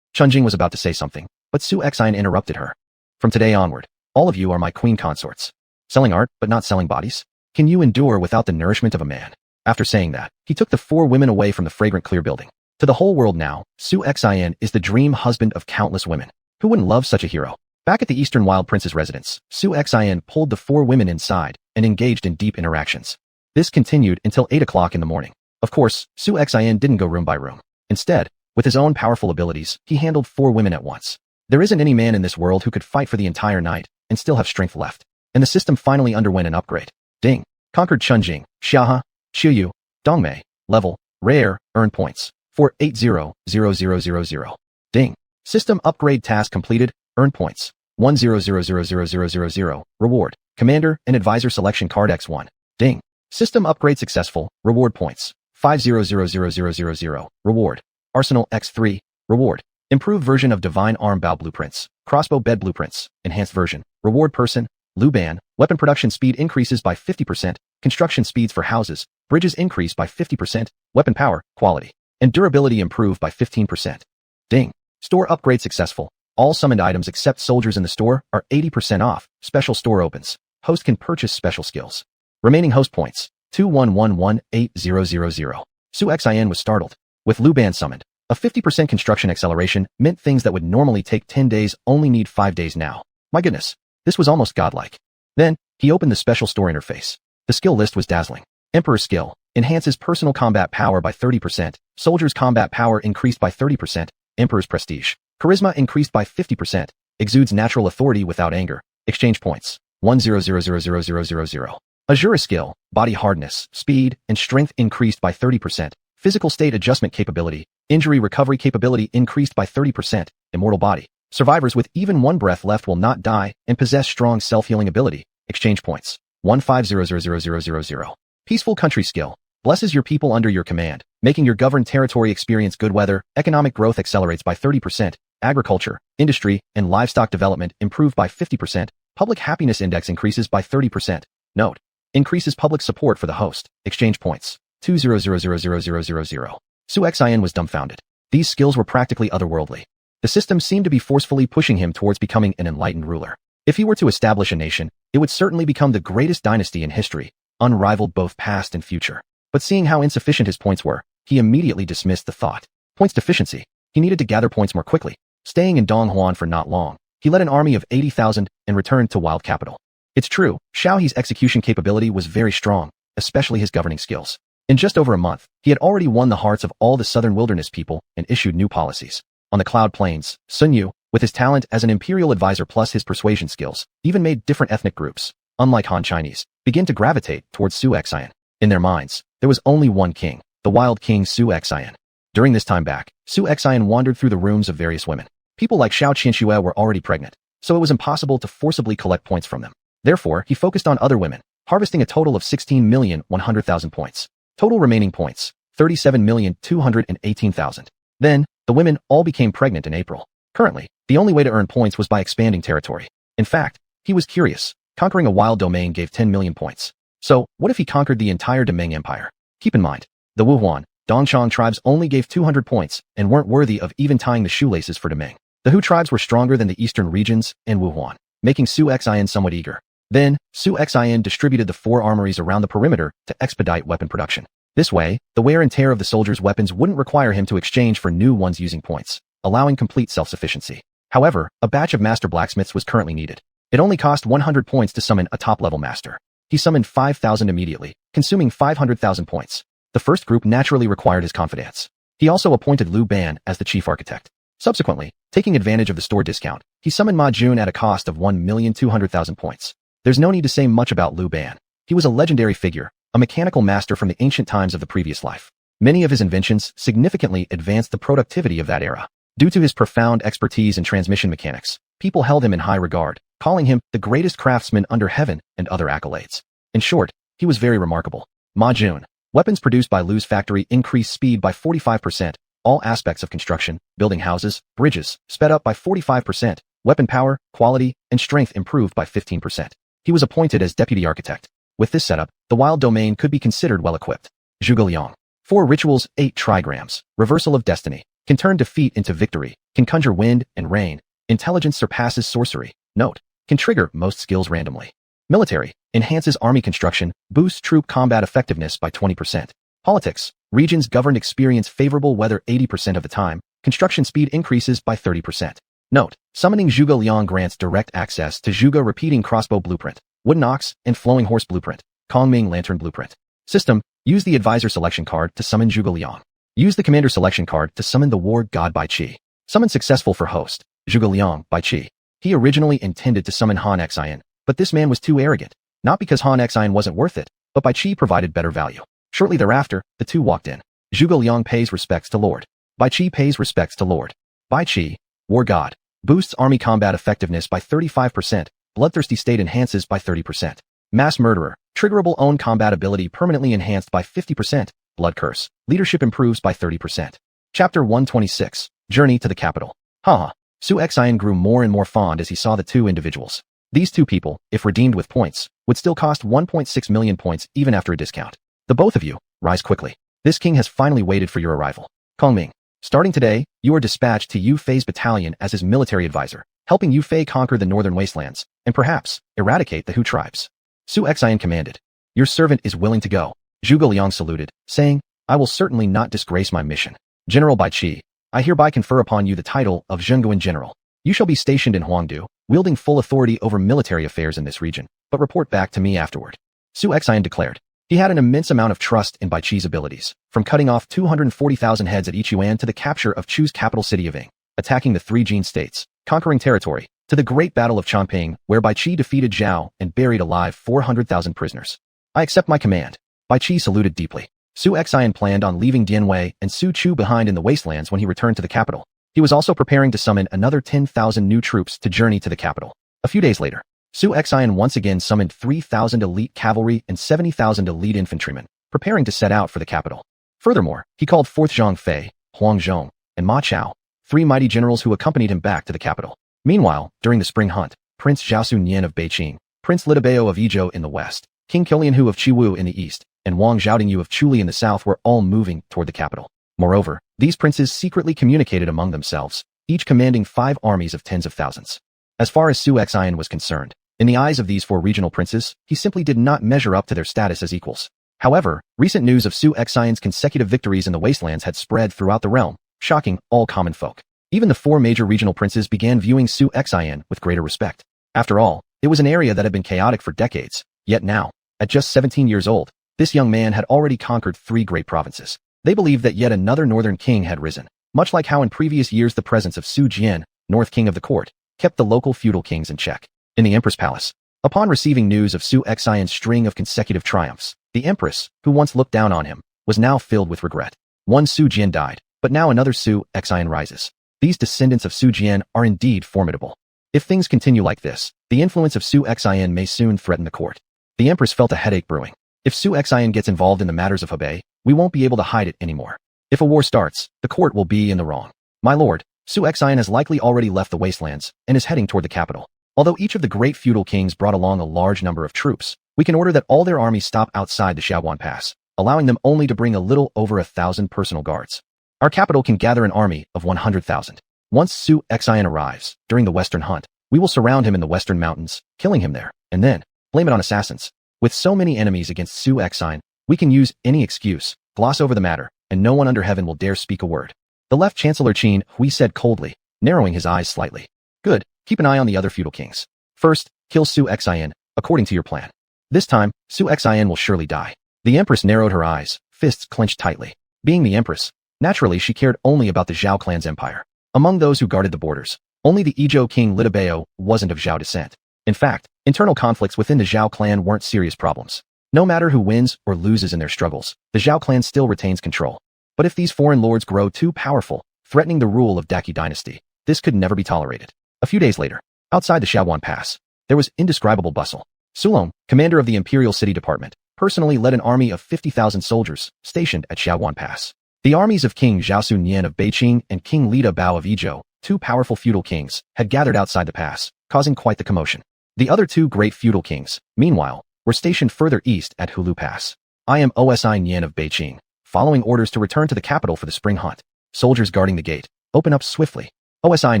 Chunjing was about to say something, but Su Xian interrupted her. From today onward, all of you are my queen consorts. Selling art, but not selling bodies? Can you endure without the nourishment of a man? After saying that, he took the four women away from the fragrant clear building. To the whole world now, Su Xian is the dream husband of countless women. Who wouldn't love such a hero? Back at the Eastern Wild Prince's residence, Su Xian pulled the four women inside and engaged in deep interactions. This continued until 8 o'clock in the morning. Of course, Su Xian didn't go room by room. Instead, with his own powerful abilities, he handled four women at once. There isn't any man in this world who could fight for the entire night and still have strength left. And the system finally underwent an upgrade. Ding. Conquered Chunjing, Xiahe, Qiuyu, Dongmei. Level. Rare. Earn points. 480,000. Ding. System upgrade task completed. Earn points. 100,000. Reward. Commander and Advisor selection card X1. Ding. System upgrade successful. Reward points. 50,000. Reward. Arsenal X3. Reward. Improved version of Divine Arm Bow Blueprints. Crossbow Bed Blueprints. Enhanced version. Reward person. Lu Ban. Weapon production speed increases by 50%. Construction speeds for houses. Bridges increase by 50%. Weapon power, quality, and durability improve by 15%. Ding. Store upgrade successful. All summoned items except soldiers in the store are 80% off. Special store opens. Host can purchase special skills. Remaining host points. 21118000. Su Xian was startled. With Lu Ban summoned, a 50% construction acceleration meant things that would normally take 10 days only need 5 days now. My goodness, this was almost godlike. Then, he opened the special store interface. The skill list was dazzling. Emperor skill. Enhances personal combat power by 30%. Soldier's combat power increased by 30%. Emperor's prestige. Charisma increased by 50%. Exudes natural authority without anger. Exchange points. 100,000. Azura skill. Body hardness, speed, and strength increased by 30%. Physical state adjustment capability. Injury recovery capability increased by 30%. Immortal body. Survivors with even one breath left will not die and possess strong self-healing ability. Exchange points. 150,000. Peaceful country skill. Blesses your people under your command, making your governed territory experience good weather. Economic growth accelerates by 30%. Agriculture, industry, and livestock development improved by 50%. Public happiness index increases by 30%. Note. Increases public support for the host. Exchange points. 200,000. Su Xian was dumbfounded. These skills were practically otherworldly. The system seemed to be forcefully pushing him towards becoming an enlightened ruler. If he were to establish a nation, it would certainly become the greatest dynasty in history, unrivaled both past and future. But seeing how insufficient his points were, he immediately dismissed the thought. Points deficiency. He needed to gather points more quickly. Staying in Donghuan for not long, he led an army of 80,000 and returned to Wild Capital. It's true, Xiaohe's execution capability was very strong, especially his governing skills. In just over a month, he had already won the hearts of all the southern wilderness people and issued new policies. On the Cloud Plains, Sun Yu, with his talent as an imperial advisor plus his persuasion skills, even made different ethnic groups, unlike Han Chinese, begin to gravitate towards Su Xian. In their minds, there was only one king, the Wild King Su Xian. During this time back, Su Xian wandered through the rooms of various women. People like Xiao Qianxue were already pregnant, so it was impossible to forcibly collect points from them. Therefore, he focused on other women, harvesting a total of 16,100,000 points. Total remaining points, 37,218,000. Then, the women all became pregnant in April. Currently, the only way to earn points was by expanding territory. In fact, he was curious. Conquering a wild domain gave 10 million points. So, what if he conquered the entire Demeng Empire? Keep in mind, the Wuhuan, Dongchang tribes only gave 200 points and weren't worthy of even tying the shoelaces for Demeng. The Hu tribes were stronger than the eastern regions and Wuhuan, making Su Xian somewhat eager. Then, Su Xian distributed the 4 armories around the perimeter to expedite weapon production. This way, the wear and tear of the soldiers' weapons wouldn't require him to exchange for new ones using points, allowing complete self-sufficiency. However, a batch of master blacksmiths was currently needed. It only cost 100 points to summon a top-level master. He summoned 5,000 immediately, consuming 500,000 points. The first group naturally required his confidence. He also appointed Lu Ban as the chief architect. Subsequently, taking advantage of the store discount, He summoned Ma Jun at a cost of 1,200,000 points. There's no need to say much about Liu Ban. He was a legendary figure, a mechanical master from the ancient times of the previous life. Many of his inventions significantly advanced the productivity of that era. Due to his profound expertise in transmission mechanics, people held him in high regard, calling him the greatest craftsman under heaven and other accolades. In short, he was very remarkable. Ma Jun. Weapons produced by Liu's factory increased speed by 45%. All aspects of construction, building houses, bridges, sped up by 45%. Weapon power, quality, and strength improved by 15%. He was appointed as deputy architect. With this setup, the wild domain could be considered well-equipped. Zhuge Liang. 4 rituals, 8 trigrams. Reversal of destiny. Can turn defeat into victory. Can conjure wind and rain. Intelligence surpasses sorcery. Note. Can trigger most skills randomly. Military. Enhances army construction. Boosts troop combat effectiveness by 20%. Politics. Regions governed experience favorable weather 80% of the time. Construction speed increases by 30%. Note. Summoning Zhuge Liang grants direct access to Zhuge repeating crossbow blueprint. Wooden ox and flowing horse blueprint. Kongming lantern blueprint. System. Use the advisor selection card to summon Zhuge Liang. Use the commander selection card to summon the war god Bai Qi. Summon successful for host. Zhuge Liang, Bai Qi. He originally intended to summon Han Xian, but this man was too arrogant. Not because Han Xian wasn't worth it, but Bai Qi provided better value. Shortly thereafter, the two walked in. Zhuge Liang pays respects to Lord. Bai Qi pays respects to Lord. Bai Qi, war god. Boosts army combat effectiveness by 35%. Bloodthirsty state enhances by 30%. Mass murderer. Triggerable own combat ability permanently enhanced by 50%. Blood curse. Leadership improves by 30%. Chapter 126. Journey to the capital. Haha. Su Xian grew more and more fond as he saw the two individuals. These two people, if redeemed with points, would still cost 1.6 million points even after a discount. The both of you, rise quickly. This king has finally waited for your arrival. Kongming. Starting today, you are dispatched to Yu Fei's battalion as his military advisor, helping Yu Fei conquer the northern wastelands, and perhaps, eradicate the Hu tribes. Su Xian commanded. Your servant is willing to go. Zhuge Liang saluted, saying, I will certainly not disgrace my mission. General Bai Qi, I hereby confer upon you the title of Zhenguan General. You shall be stationed in Huangdu, wielding full authority over military affairs in this region, but report back to me afterward. Su Xian declared. He had an immense amount of trust in Bai Qi's abilities, from cutting off 240,000 heads at Xuanhuan to the capture of Chu's capital city of Ying, attacking the 3 Jin states, conquering territory, to the Great Battle of Chongping, where Bai Qi defeated Zhao and buried alive 400,000 prisoners. I accept my command. Bai Qi saluted deeply. Su Xian planned on leaving Dianwei and Su Chu behind in the wastelands when he returned to the capital. He was also preparing to summon another 10,000 new troops to journey to the capital. A few days later, Su Xian once again summoned 3,000 elite cavalry and 70,000 elite infantrymen, preparing to set out for the capital. Furthermore, he called forth Zhang Fei, Huang Zhong, and Ma Chao, 3 mighty generals who accompanied him back to the capital. Meanwhile, during the spring hunt, Prince Zhaosu Nian of Beiqing, Prince Litabeo of Yizhou in the west, King Qilianhu of Qiwu in the east, and Wang Zhaodingyu of Chuli in the south were all moving toward the capital. Moreover, these princes secretly communicated among themselves, each commanding 5 armies of tens of thousands. As far as Su Xian was concerned, in the eyes of these 4 regional princes, he simply did not measure up to their status as equals. However, recent news of Su Xian's consecutive victories in the wastelands had spread throughout the realm, shocking all common folk. Even the 4 major regional princes began viewing Su Xian with greater respect. After all, it was an area that had been chaotic for decades, yet now, at just 17 years old, this young man had already conquered 3 great provinces. They believed that yet another northern king had risen, much like how in previous years the presence of Su Jian, North King of the court, kept the local feudal kings in check. In the Empress Palace, upon receiving news of Su Xian's string of consecutive triumphs, the Empress, who once looked down on him, was now filled with regret. One Su Jian died, but now another Su Xian rises. These descendants of Su Jian are indeed formidable. If things continue like this, the influence of Su Xian may soon threaten the court. The Empress felt a headache brewing. If Su Xian gets involved in the matters of Hebei, we won't be able to hide it anymore. If a war starts, the court will be in the wrong. My lord, Su Xian has likely already left the wastelands and is heading toward the capital. Although each of the great feudal kings brought along a large number of troops, we can order that all their armies stop outside the Xuanhuan Pass, allowing them only to bring a little over 1,000 personal guards. Our capital can gather an army of 100,000. Once Su Xian arrives, during the western hunt, we will surround him in the western mountains, killing him there, and then blame it on assassins. With so many enemies against Su Xian, we can use any excuse, gloss over the matter, and no one under heaven will dare speak a word. The left Chancellor Qin Hui said coldly, narrowing his eyes slightly. Good, keep an eye on the other feudal kings. First, kill Su Xian, according to your plan. This time, Su Xian will surely die. The Empress narrowed her eyes, fists clenched tightly. Being the Empress, naturally she cared only about the Zhao clan's empire. Among those who guarded the borders, Only the Izhou king Litabeo wasn't of Zhao descent. In fact, internal conflicts within the Zhao clan weren't serious problems. No matter who wins or loses in their struggles, the Zhao clan still retains control. But if these foreign lords grow too powerful, threatening the rule of Great Qi Dynasty, this could never be tolerated. A few days later, outside the xuanhuan pass, there was indescribable bustle. Sulong, commander of the Imperial City Department, personally led an army of 50,000 soldiers stationed at xuanhuan pass. The armies of King Zhao Sunyan of Beiqing and King Lida Bao of Izhou, two powerful feudal kings, had gathered outside the pass, causing quite the commotion. The other two great feudal kings, meanwhile, were stationed further east at Hulu Pass. I am Osi Nian of Beiqing, following orders to return to the capital for the spring hunt. Soldiers guarding the gate, open up swiftly. Osi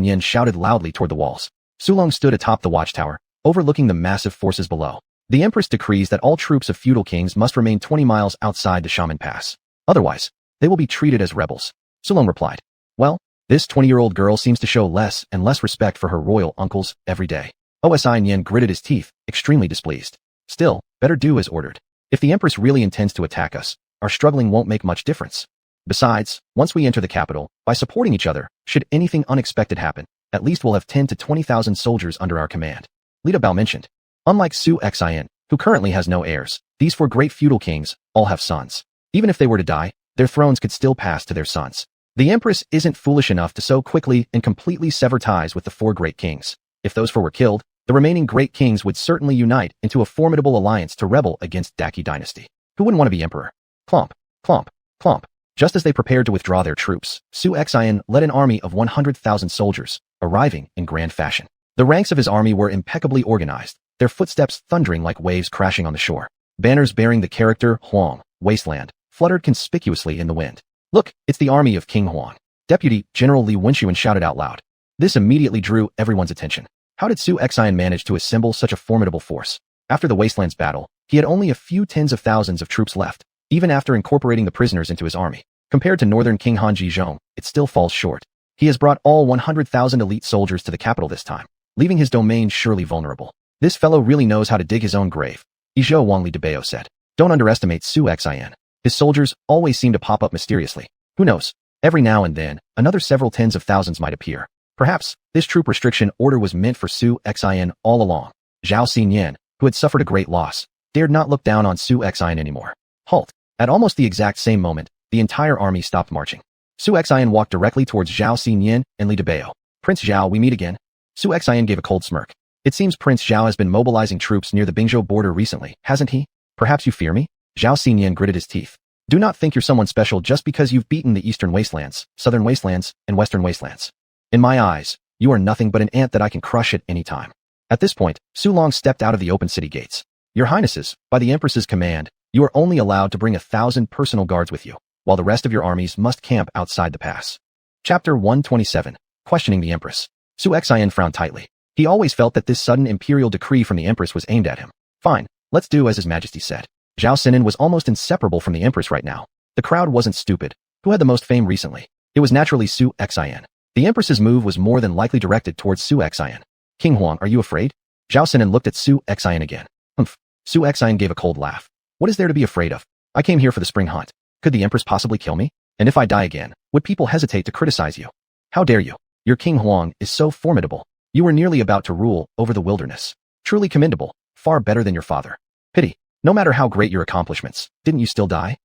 Nian shouted loudly toward the walls. Sulong stood atop the watchtower, overlooking the massive forces below. The Empress decrees that all troops of feudal kings must remain 20 miles outside the Shaman Pass. Otherwise, they will be treated as rebels. Sulong replied. Well, this 20-year-old girl seems to show less and less respect for her royal uncles every day. Osi Nian gritted his teeth, extremely displeased. Still, better do as ordered. If the Empress really intends to attack us, our struggling won't make much difference. Besides, once we enter the capital, by supporting each other, should anything unexpected happen, at least we'll have 10 to 20,000 soldiers under our command. Lida Bao mentioned. Unlike xuanhuan, who currently has no heirs, these four great feudal kings all have sons. Even if they were to die, their thrones could still pass to their sons. The Empress isn't foolish enough to so quickly and completely sever ties with the four great kings. If those four were killed, the remaining great kings would certainly unite into a formidable alliance to rebel against Great Qi Dynasty. Who wouldn't want to be emperor? Clomp, clomp, clomp. Just as they prepared to withdraw their troops, xuanhuan led an army of 100,000 soldiers, arriving in grand fashion. The ranks of his army were impeccably organized, their footsteps thundering like waves crashing on the shore. Banners bearing the character Huang, Wasteland, fluttered conspicuously in the wind. Look, it's the army of King Huang. Deputy General Li Wenxuan shouted out loud. This immediately drew everyone's attention. How did xuanhuan manage to assemble such a formidable force? After the Wastelands battle, he had only a few tens of thousands of troops left, even after incorporating the prisoners into his army. Compared to northern King Han Jizhong, it still falls short. He has brought all 100,000 elite soldiers to the capital this time, leaving his domain surely vulnerable. This fellow really knows how to dig his own grave, Izhou Wangli Debao said. Don't underestimate xuanhuan. His soldiers always seem to pop up mysteriously. Who knows? Every now and then, another several tens of thousands might appear. Perhaps, this troop restriction order was meant for xuanhuan all along. Zhao Xinyan, who had suffered a great loss, dared not look down on xuanhuan anymore. Halt. At almost the exact same moment, the entire army stopped marching. Xuanhuan walked directly towards Zhao Xinyan and Li Debao. Prince Zhao, we meet again? Xuanhuan gave a cold smirk. It seems Prince Zhao has been mobilizing troops near the Bingzhou border recently, hasn't he? Perhaps you fear me? Zhao Xinyan gritted his teeth. Do not think you're someone special just because you've beaten the Eastern Wastelands, Southern Wastelands, and Western Wastelands. In my eyes, you are nothing but an ant that I can crush at any time. At this point, Sulong stepped out of the open city gates. Your Highnesses, by the Empress's command, you are only allowed to bring 1,000 personal guards with you, while the rest of your armies must camp outside the pass. Chapter 127, Questioning the Empress. Xuanhuan frowned tightly. He always felt that this sudden imperial decree from the Empress was aimed at him. Fine, let's do as His Majesty said. Zhao Sinan was almost inseparable from the Empress right now. The crowd wasn't stupid. Who had the most fame recently? It was naturally xuanhuan. The Empress's move was more than likely directed towards xuanhuan. King Huang, are you afraid? Zhao Sinan looked at xuanhuan again. Humph. Xuanhuan gave a cold laugh. What is there to be afraid of? I came here for the spring hunt. Could the Empress possibly kill me? And if I die again, would people hesitate to criticize you? How dare you? Your King Huang is so formidable. You were nearly about to rule over the wilderness. Truly commendable, far better than your father. Pity, no matter how great your accomplishments, didn't you still die?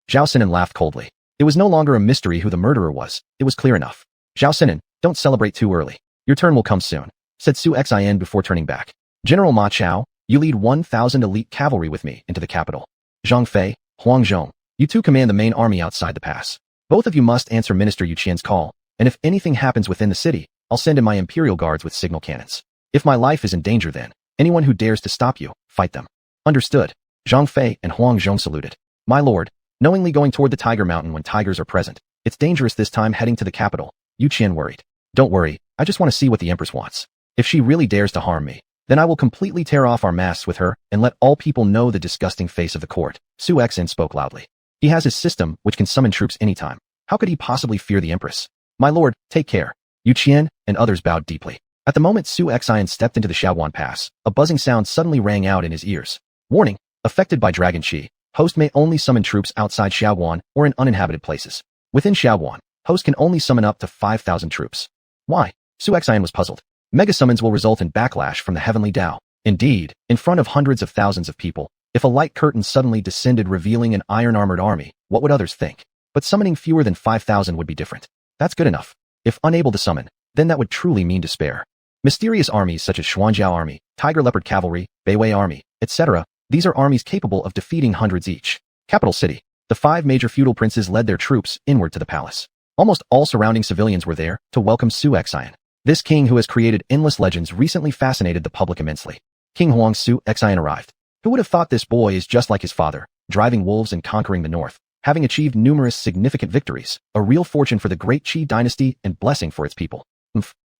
Zhao Sinan laughed coldly. It was no longer a mystery who the murderer was, it was clear enough. Zhao Sinan, don't celebrate too early. Your turn will come soon, said xuanhuan before turning back. General Ma Chao, you lead 1,000 elite cavalry with me into the capital. Zhang Fei, Huang Zhong, you two command the main army outside the pass. Both of you must answer Minister Yu Qian's call, and if anything happens within the city, I'll send in my imperial guards with signal cannons. If my life is in danger then, anyone who dares to stop you, fight them. Understood. Zhang Fei and Huang Zhong saluted. My lord, knowingly going toward the Tiger Mountain when tigers are present, it's dangerous this time heading to the capital. Yu Qian worried. Don't worry, I just want to see what the Empress wants. If she really dares to harm me, then I will completely tear off our masks with her and let all people know the disgusting face of the court. Xuanhuan spoke loudly. He has his system, which can summon troops anytime. How could he possibly fear the Empress? My lord, take care. Yu Qian and others bowed deeply. At the moment xuanhuan stepped into the xuanhuan pass, a buzzing sound suddenly rang out in his ears. Warning, affected by Dragon Qi, host may only summon troops outside xuanhuan or in uninhabited places. Within xuanhuan, host can only summon up to 5,000 troops. Why? Su Xian was puzzled. Mega summons will result in backlash from the heavenly Tao. Indeed, in front of hundreds of thousands of people, if a light curtain suddenly descended revealing an iron-armored army, what would others think? But summoning fewer than 5,000 would be different. That's good enough. If unable to summon, then that would truly mean despair. Mysterious armies such as Xuanhuan Army, Tiger Leopard Cavalry, Beiwei Army, etc., these are armies capable of defeating hundreds each. Capital City. The 5 major feudal princes led their troops inward to the palace. Almost all surrounding civilians were there to welcome Su Xian. This king who has created endless legends recently fascinated the public immensely. King Huang Su Xian arrived. Who would have thought this boy is just like his father, driving wolves and conquering the north, having achieved numerous significant victories, a real fortune for the Great Qi Dynasty and blessing for its people.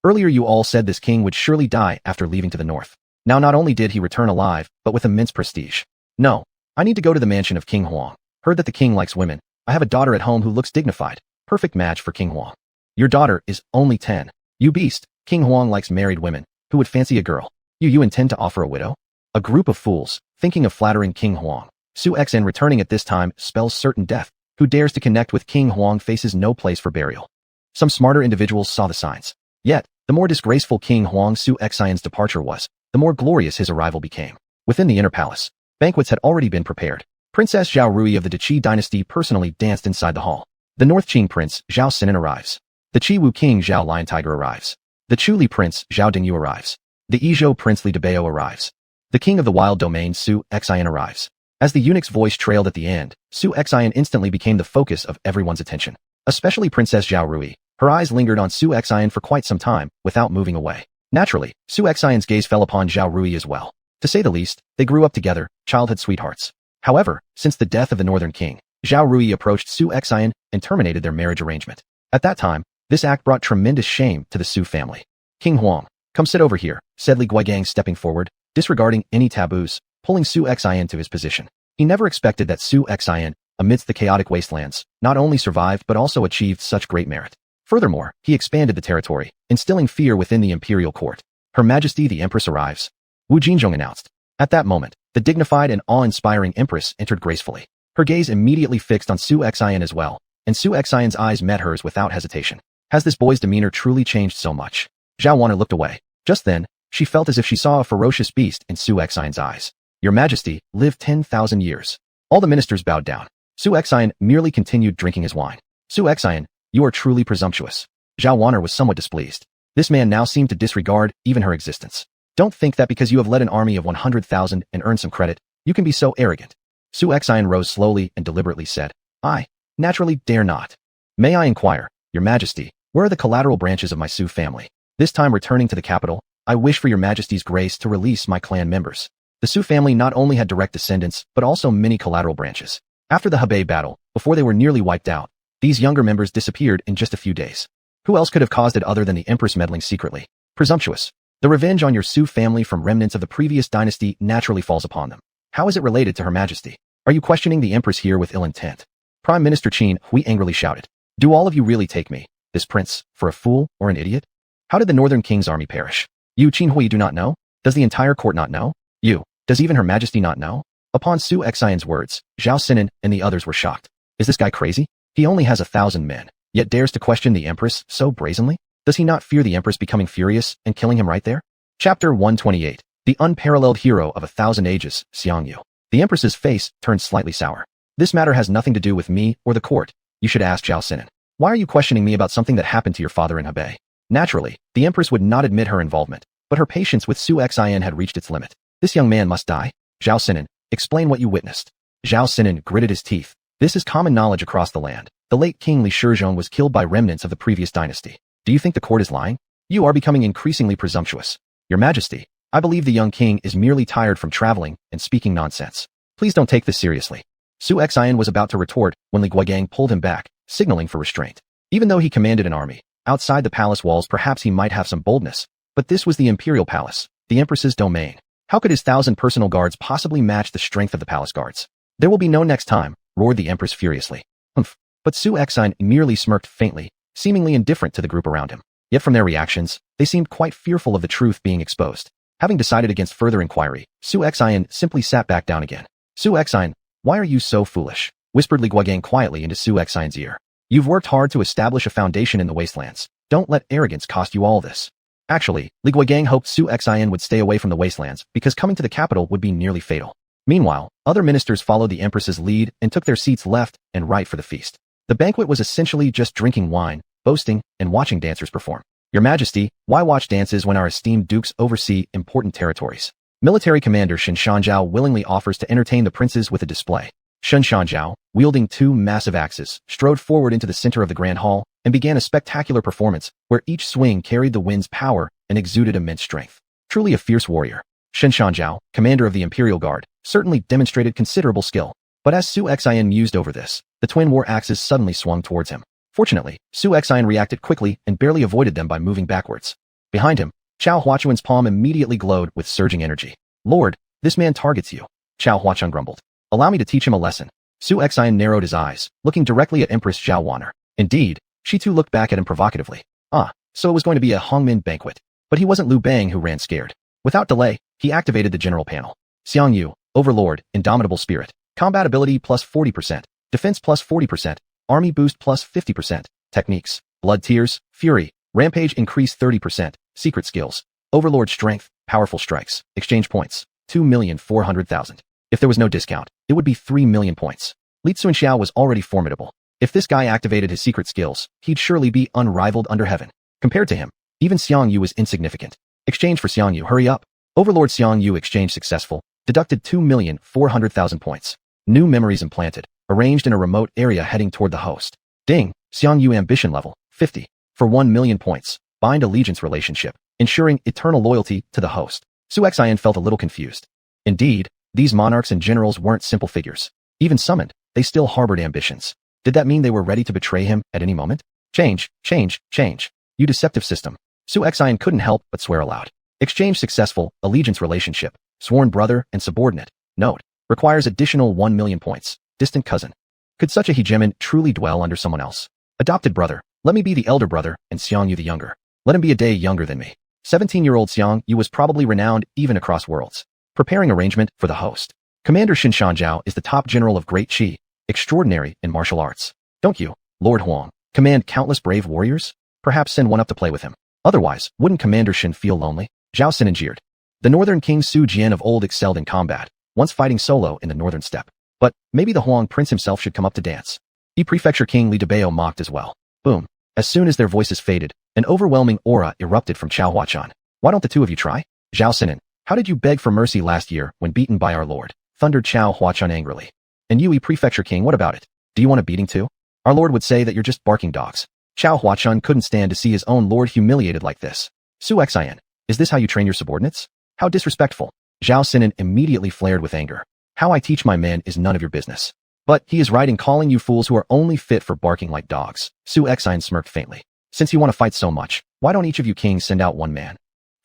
Earlier you all said this king would surely die after leaving to the north. Now not only did he return alive, but with immense prestige. No, I need to go to the mansion of King Huang. Heard that the king likes women. I have a daughter at home who looks dignified. Perfect match for King Huang. Your daughter is only 10. You beast, King Huang likes married women. Who would fancy a girl? You intend to offer a widow? A group of fools, thinking of flattering King Huang. Su Xian returning at this time spells certain death. Who dares to connect with King Huang faces no place for burial. Some smarter individuals saw the signs. Yet, the more disgraceful King Huang Su Xian's departure was, the more glorious his arrival became. Within the inner palace, banquets had already been prepared. Princess Zhao Rui of the Qi Dynasty personally danced inside the hall. The North Qing Prince Zhao Sinan arrives. The Qiwu King Zhao Lion Tiger arrives. The Chu Prince Zhao Dingyu arrives. The Izhou Prince Li Debao arrives. The King of the Wild Domain Su Xian arrives. As the eunuch's voice trailed at the end, Su Xian instantly became the focus of everyone's attention. Especially Princess Zhao Rui. Her eyes lingered on Su Xian for quite some time, without moving away. Naturally, Su Xian's gaze fell upon Zhao Rui as well. To say the least, they grew up together, childhood sweethearts. However, since the death of the Northern King, Zhao Rui approached Su Xian and terminated their marriage arrangement. At that time, this act brought tremendous shame to the Su family. King Huang, come sit over here, said Li Guigang stepping forward, disregarding any taboos, pulling Su Xian to his position. He never expected that Su Xian, amidst the chaotic wastelands, not only survived but also achieved such great merit. Furthermore, he expanded the territory, instilling fear within the imperial court. Her Majesty the Empress arrives. Wu Jinzhong announced. At that moment, the dignified and awe-inspiring Empress entered gracefully. Her gaze immediately fixed on Su Xian as well, and Su Xian's eyes met hers without hesitation. Has this boy's demeanor truly changed so much? Zhao Wan'er looked away. Just then, she felt as if she saw a ferocious beast in Su Xian's eyes. Your Majesty, live 10,000 years. All the ministers bowed down. Su Xian merely continued drinking his wine. Su Xian, you are truly presumptuous. Zhao Wan'er was somewhat displeased. This man now seemed to disregard even her existence. Don't think that because you have led an army of 100,000 and earned some credit, you can be so arrogant. Su Xian rose slowly and deliberately said, I, naturally dare not. May I inquire, Your Majesty, where are the collateral branches of my Su family? This time returning to the capital, I wish for Your Majesty's grace to release my clan members. The Su family not only had direct descendants, but also many collateral branches. After the Hebei battle, before they were nearly wiped out, these younger members disappeared in just a few days. Who else could have caused it other than the Empress meddling secretly? Presumptuous. The revenge on your Su family from remnants of the previous dynasty naturally falls upon them. How is it related to Her Majesty? Are you questioning the Empress here with ill intent? Prime Minister Qin Hui angrily shouted. Do all of you really take me, this prince, for a fool or an idiot? How did the Northern King's army perish? You Qin Hui do not know? Does the entire court not know? You, does even Her Majesty not know? Upon Su Xian's words, Zhao Sinan and the others were shocked. Is this guy crazy? He only has 1,000 men, yet dares to question the Empress so brazenly? Does he not fear the Empress becoming furious and killing him right there? Chapter 128. The unparalleled hero of 1,000 ages, Xiangyu. The Empress's face turned slightly sour. This matter has nothing to do with me or the court. You should ask Zhao Sinan. Why are you questioning me about something that happened to your father in Hebei? Naturally, the Empress would not admit her involvement, but her patience with Su Xian had reached its limit. This young man must die. Zhao Sinan, explain what you witnessed. Zhao Sinan gritted his teeth. This is common knowledge across the land. The late King Li Shizhong was killed by remnants of the previous dynasty. Do you think the court is lying? You are becoming increasingly presumptuous. Your Majesty, I believe the young king is merely tired from traveling and speaking nonsense. Please don't take this seriously. Su Xian was about to retort when Li Guigang pulled him back, signaling for restraint. Even though he commanded an army, outside the palace walls perhaps he might have some boldness, but this was the imperial palace, the Empress's domain. How could his 1,000 personal guards possibly match the strength of the palace guards? There will be no next time, roared the Empress furiously. Humph. But Su Xian merely smirked faintly, seemingly indifferent to the group around him. Yet from their reactions, they seemed quite fearful of the truth being exposed. Having decided against further inquiry, Su Xian simply sat back down again. Su Xian, why are you so foolish? Whispered Li Guigang quietly into Su Xian's ear. You've worked hard to establish a foundation in the wastelands. Don't let arrogance cost you all this. Actually, Li Guigang hoped Su Xian would stay away from the Wastelands because coming to the capital would be nearly fatal. Meanwhile, other ministers followed the Empress's lead and took their seats left and right for the feast. The banquet was essentially just drinking wine, boasting, and watching dancers perform. Your Majesty, why watch dances when our esteemed dukes oversee important territories? Military Commander Shen Shanzhao willingly offers to entertain the princes with a display. Shen Shanzhao, wielding two massive axes, strode forward into the center of the Grand Hall and began a spectacular performance where each swing carried the wind's power and exuded immense strength. Truly a fierce warrior. Shen Shanzhao, commander of the Imperial Guard, certainly demonstrated considerable skill. But as Su Xian mused over this, the twin war axes suddenly swung towards him. Fortunately, Su Xian reacted quickly and barely avoided them by moving backwards. Behind him, Chao Huachuan's palm immediately glowed with surging energy. Lord, this man targets you. Chao Huachuan grumbled. Allow me to teach him a lesson. Su Xian narrowed his eyes, looking directly at Empress Xuanhuan. Indeed, she too looked back at him provocatively. Ah, so it was going to be a Hongmin banquet. But he wasn't Liu Bang who ran scared. Without delay, he activated the general panel. Xiangyu, Overlord, Indomitable Spirit. Combat ability plus 40%. Defense plus 40%. Army boost plus 50%. Techniques. Blood Tears, Fury. Rampage increase 30%. Secret skills. Overlord Strength, Powerful Strikes. Exchange points. 2,400,000. If there was no discount, it would be 3 million points. Li Tsuanxiao was already formidable. If this guy activated his secret skills, he'd surely be unrivaled under heaven. Compared to him, even Xiangyu was insignificant. Exchange for Xiangyu, hurry up. Overlord Xiangyu exchange successful. Deducted 2,400,000 points. New memories implanted. Arranged in a remote area heading toward the host. Ding, Xiangyu ambition level, 50. For 1 million points. Bind allegiance relationship, ensuring eternal loyalty to the host. Su Xian felt a little confused. Indeed, these monarchs and generals weren't simple figures. Even summoned, they still harbored ambitions. Did that mean they were ready to betray him at any moment? Change, change, change. You deceptive system. Su Xian couldn't help but swear aloud. Exchange successful, allegiance relationship, sworn brother and subordinate. Note, requires additional 1 million points. Distant cousin. Could such a hegemon truly dwell under someone else? Adopted brother. Let me be the elder brother and Xiangyu the younger. Let him be a day younger than me. 17-year-old Xiangyu was probably renowned even across worlds. Preparing arrangement for the host. Commander Shen Shanzhao is the top general of Great Qi, extraordinary in martial arts. Don't you, Lord Huang, command countless brave warriors? Perhaps send one up to play with him. Otherwise, wouldn't Commander Shen feel lonely? Zhao Sinan jeered. The northern king Su Jian of old excelled in combat, once fighting solo in the northern steppe. But maybe the Huang prince himself should come up to dance. The prefecture king Li Debao mocked as well. Boom. As soon as their voices faded, an overwhelming aura erupted from Chao Huachuan. Why don't the two of you try? Zhao Sinan, how did you beg for mercy last year when beaten by our lord? Thundered Chao Huachuan angrily. And you, prefecture king, what about it? Do you want a beating too? Our lord would say that you're just barking dogs. Chao Huachuan couldn't stand to see his own lord humiliated like this. Su Xian, is this how you train your subordinates? How disrespectful. Zhao Sinan immediately flared with anger. How I teach my men is none of your business. But he is right in calling you fools who are only fit for barking like dogs. Su Xian smirked faintly. Since you want to fight so much, why don't each of you kings send out one man?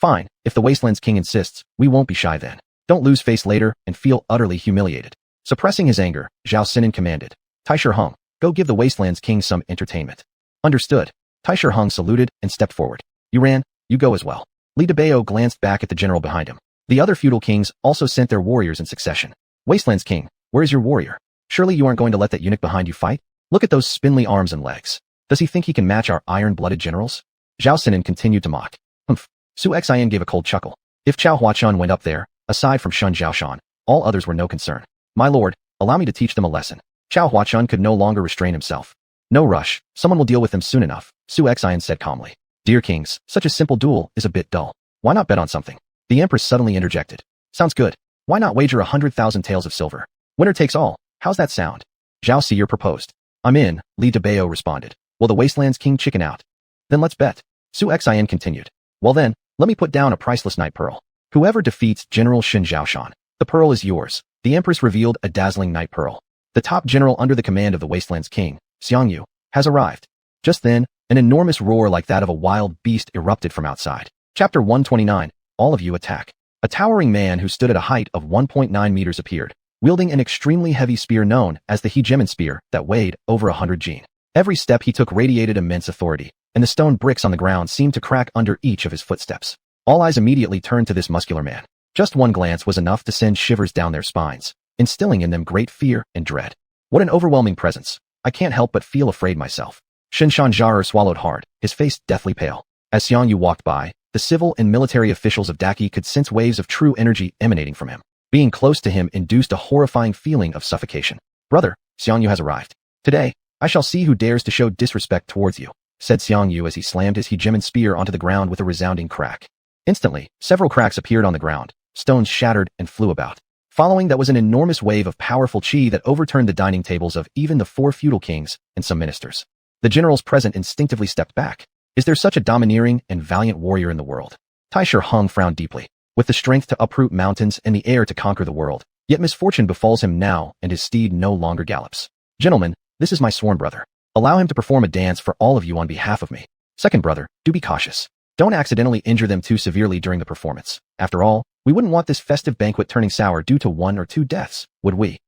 Fine, if the Wasteland's king insists, we won't be shy then. Don't lose face later and feel utterly humiliated. Suppressing his anger, Zhao Sinan commanded. Taisher Hung, go give the Wasteland's king some entertainment. Understood. Taisher Hung saluted and stepped forward. Yuran, you go as well. Li Debao glanced back at the general behind him. The other feudal kings also sent their warriors in succession. Wasteland's king, where is your warrior? Surely you aren't going to let that eunuch behind you fight? Look at those spindly arms and legs. Does he think he can match our iron-blooded generals? Zhao Sinan continued to mock. Humph. Su Xian gave a cold chuckle. If Chao Huachuan went up there, aside from Shun Zhaoshan, all others were no concern. My lord, allow me to teach them a lesson. Chao Huachuan could no longer restrain himself. No rush, someone will deal with them soon enough, Su Xian said calmly. Dear kings, such a simple duel is a bit dull. Why not bet on something? The Empress suddenly interjected. Sounds good. Why not wager 100,000 taels of silver? Winner takes all. How's that sound? Zhao Seer proposed. I'm in, Li Debao responded. Will the Wasteland's king chicken out? Then let's bet. Su Xian continued. Well then, let me put down a priceless night pearl. Whoever defeats General Shen Zhaoshan, the pearl is yours. The Empress revealed a dazzling night pearl. The top general under the command of the Wasteland's king, Xiangyu, has arrived. Just then, an enormous roar like that of a wild beast erupted from outside. Chapter 129, All of You Attack. A towering man who stood at a height of 1.9 meters appeared, wielding an extremely heavy spear known as the hegemon spear that weighed over 100 jin. Every step he took radiated immense authority, and the stone bricks on the ground seemed to crack under each of his footsteps. All eyes immediately turned to this muscular man. Just one glance was enough to send shivers down their spines, instilling in them great fear and dread. What an overwhelming presence. I can't help but feel afraid myself. Xinshan Zhao swallowed hard, his face deathly pale. As Xiangyu walked by, the civil and military officials of Daqi could sense waves of true energy emanating from him. Being close to him induced a horrifying feeling of suffocation. Brother, Xiangyu has arrived. Today, I shall see who dares to show disrespect towards you, said Xiangyu as he slammed his hegemon spear onto the ground with a resounding crack. Instantly, several cracks appeared on the ground, stones shattered and flew about. Following that was an enormous wave of powerful qi that overturned the dining tables of even the 4 feudal kings and some ministers. The generals present instinctively stepped back. Is there such a domineering and valiant warrior in the world? Taisher Hung frowned deeply. With the strength to uproot mountains and the air to conquer the world, yet misfortune befalls him now and his steed no longer gallops. Gentlemen, this is my sworn brother. Allow him to perform a dance for all of you on behalf of me. Second brother, do be cautious. Don't accidentally injure them too severely during the performance. After all, we wouldn't want this festive banquet turning sour due to 1 or 2 deaths, would we?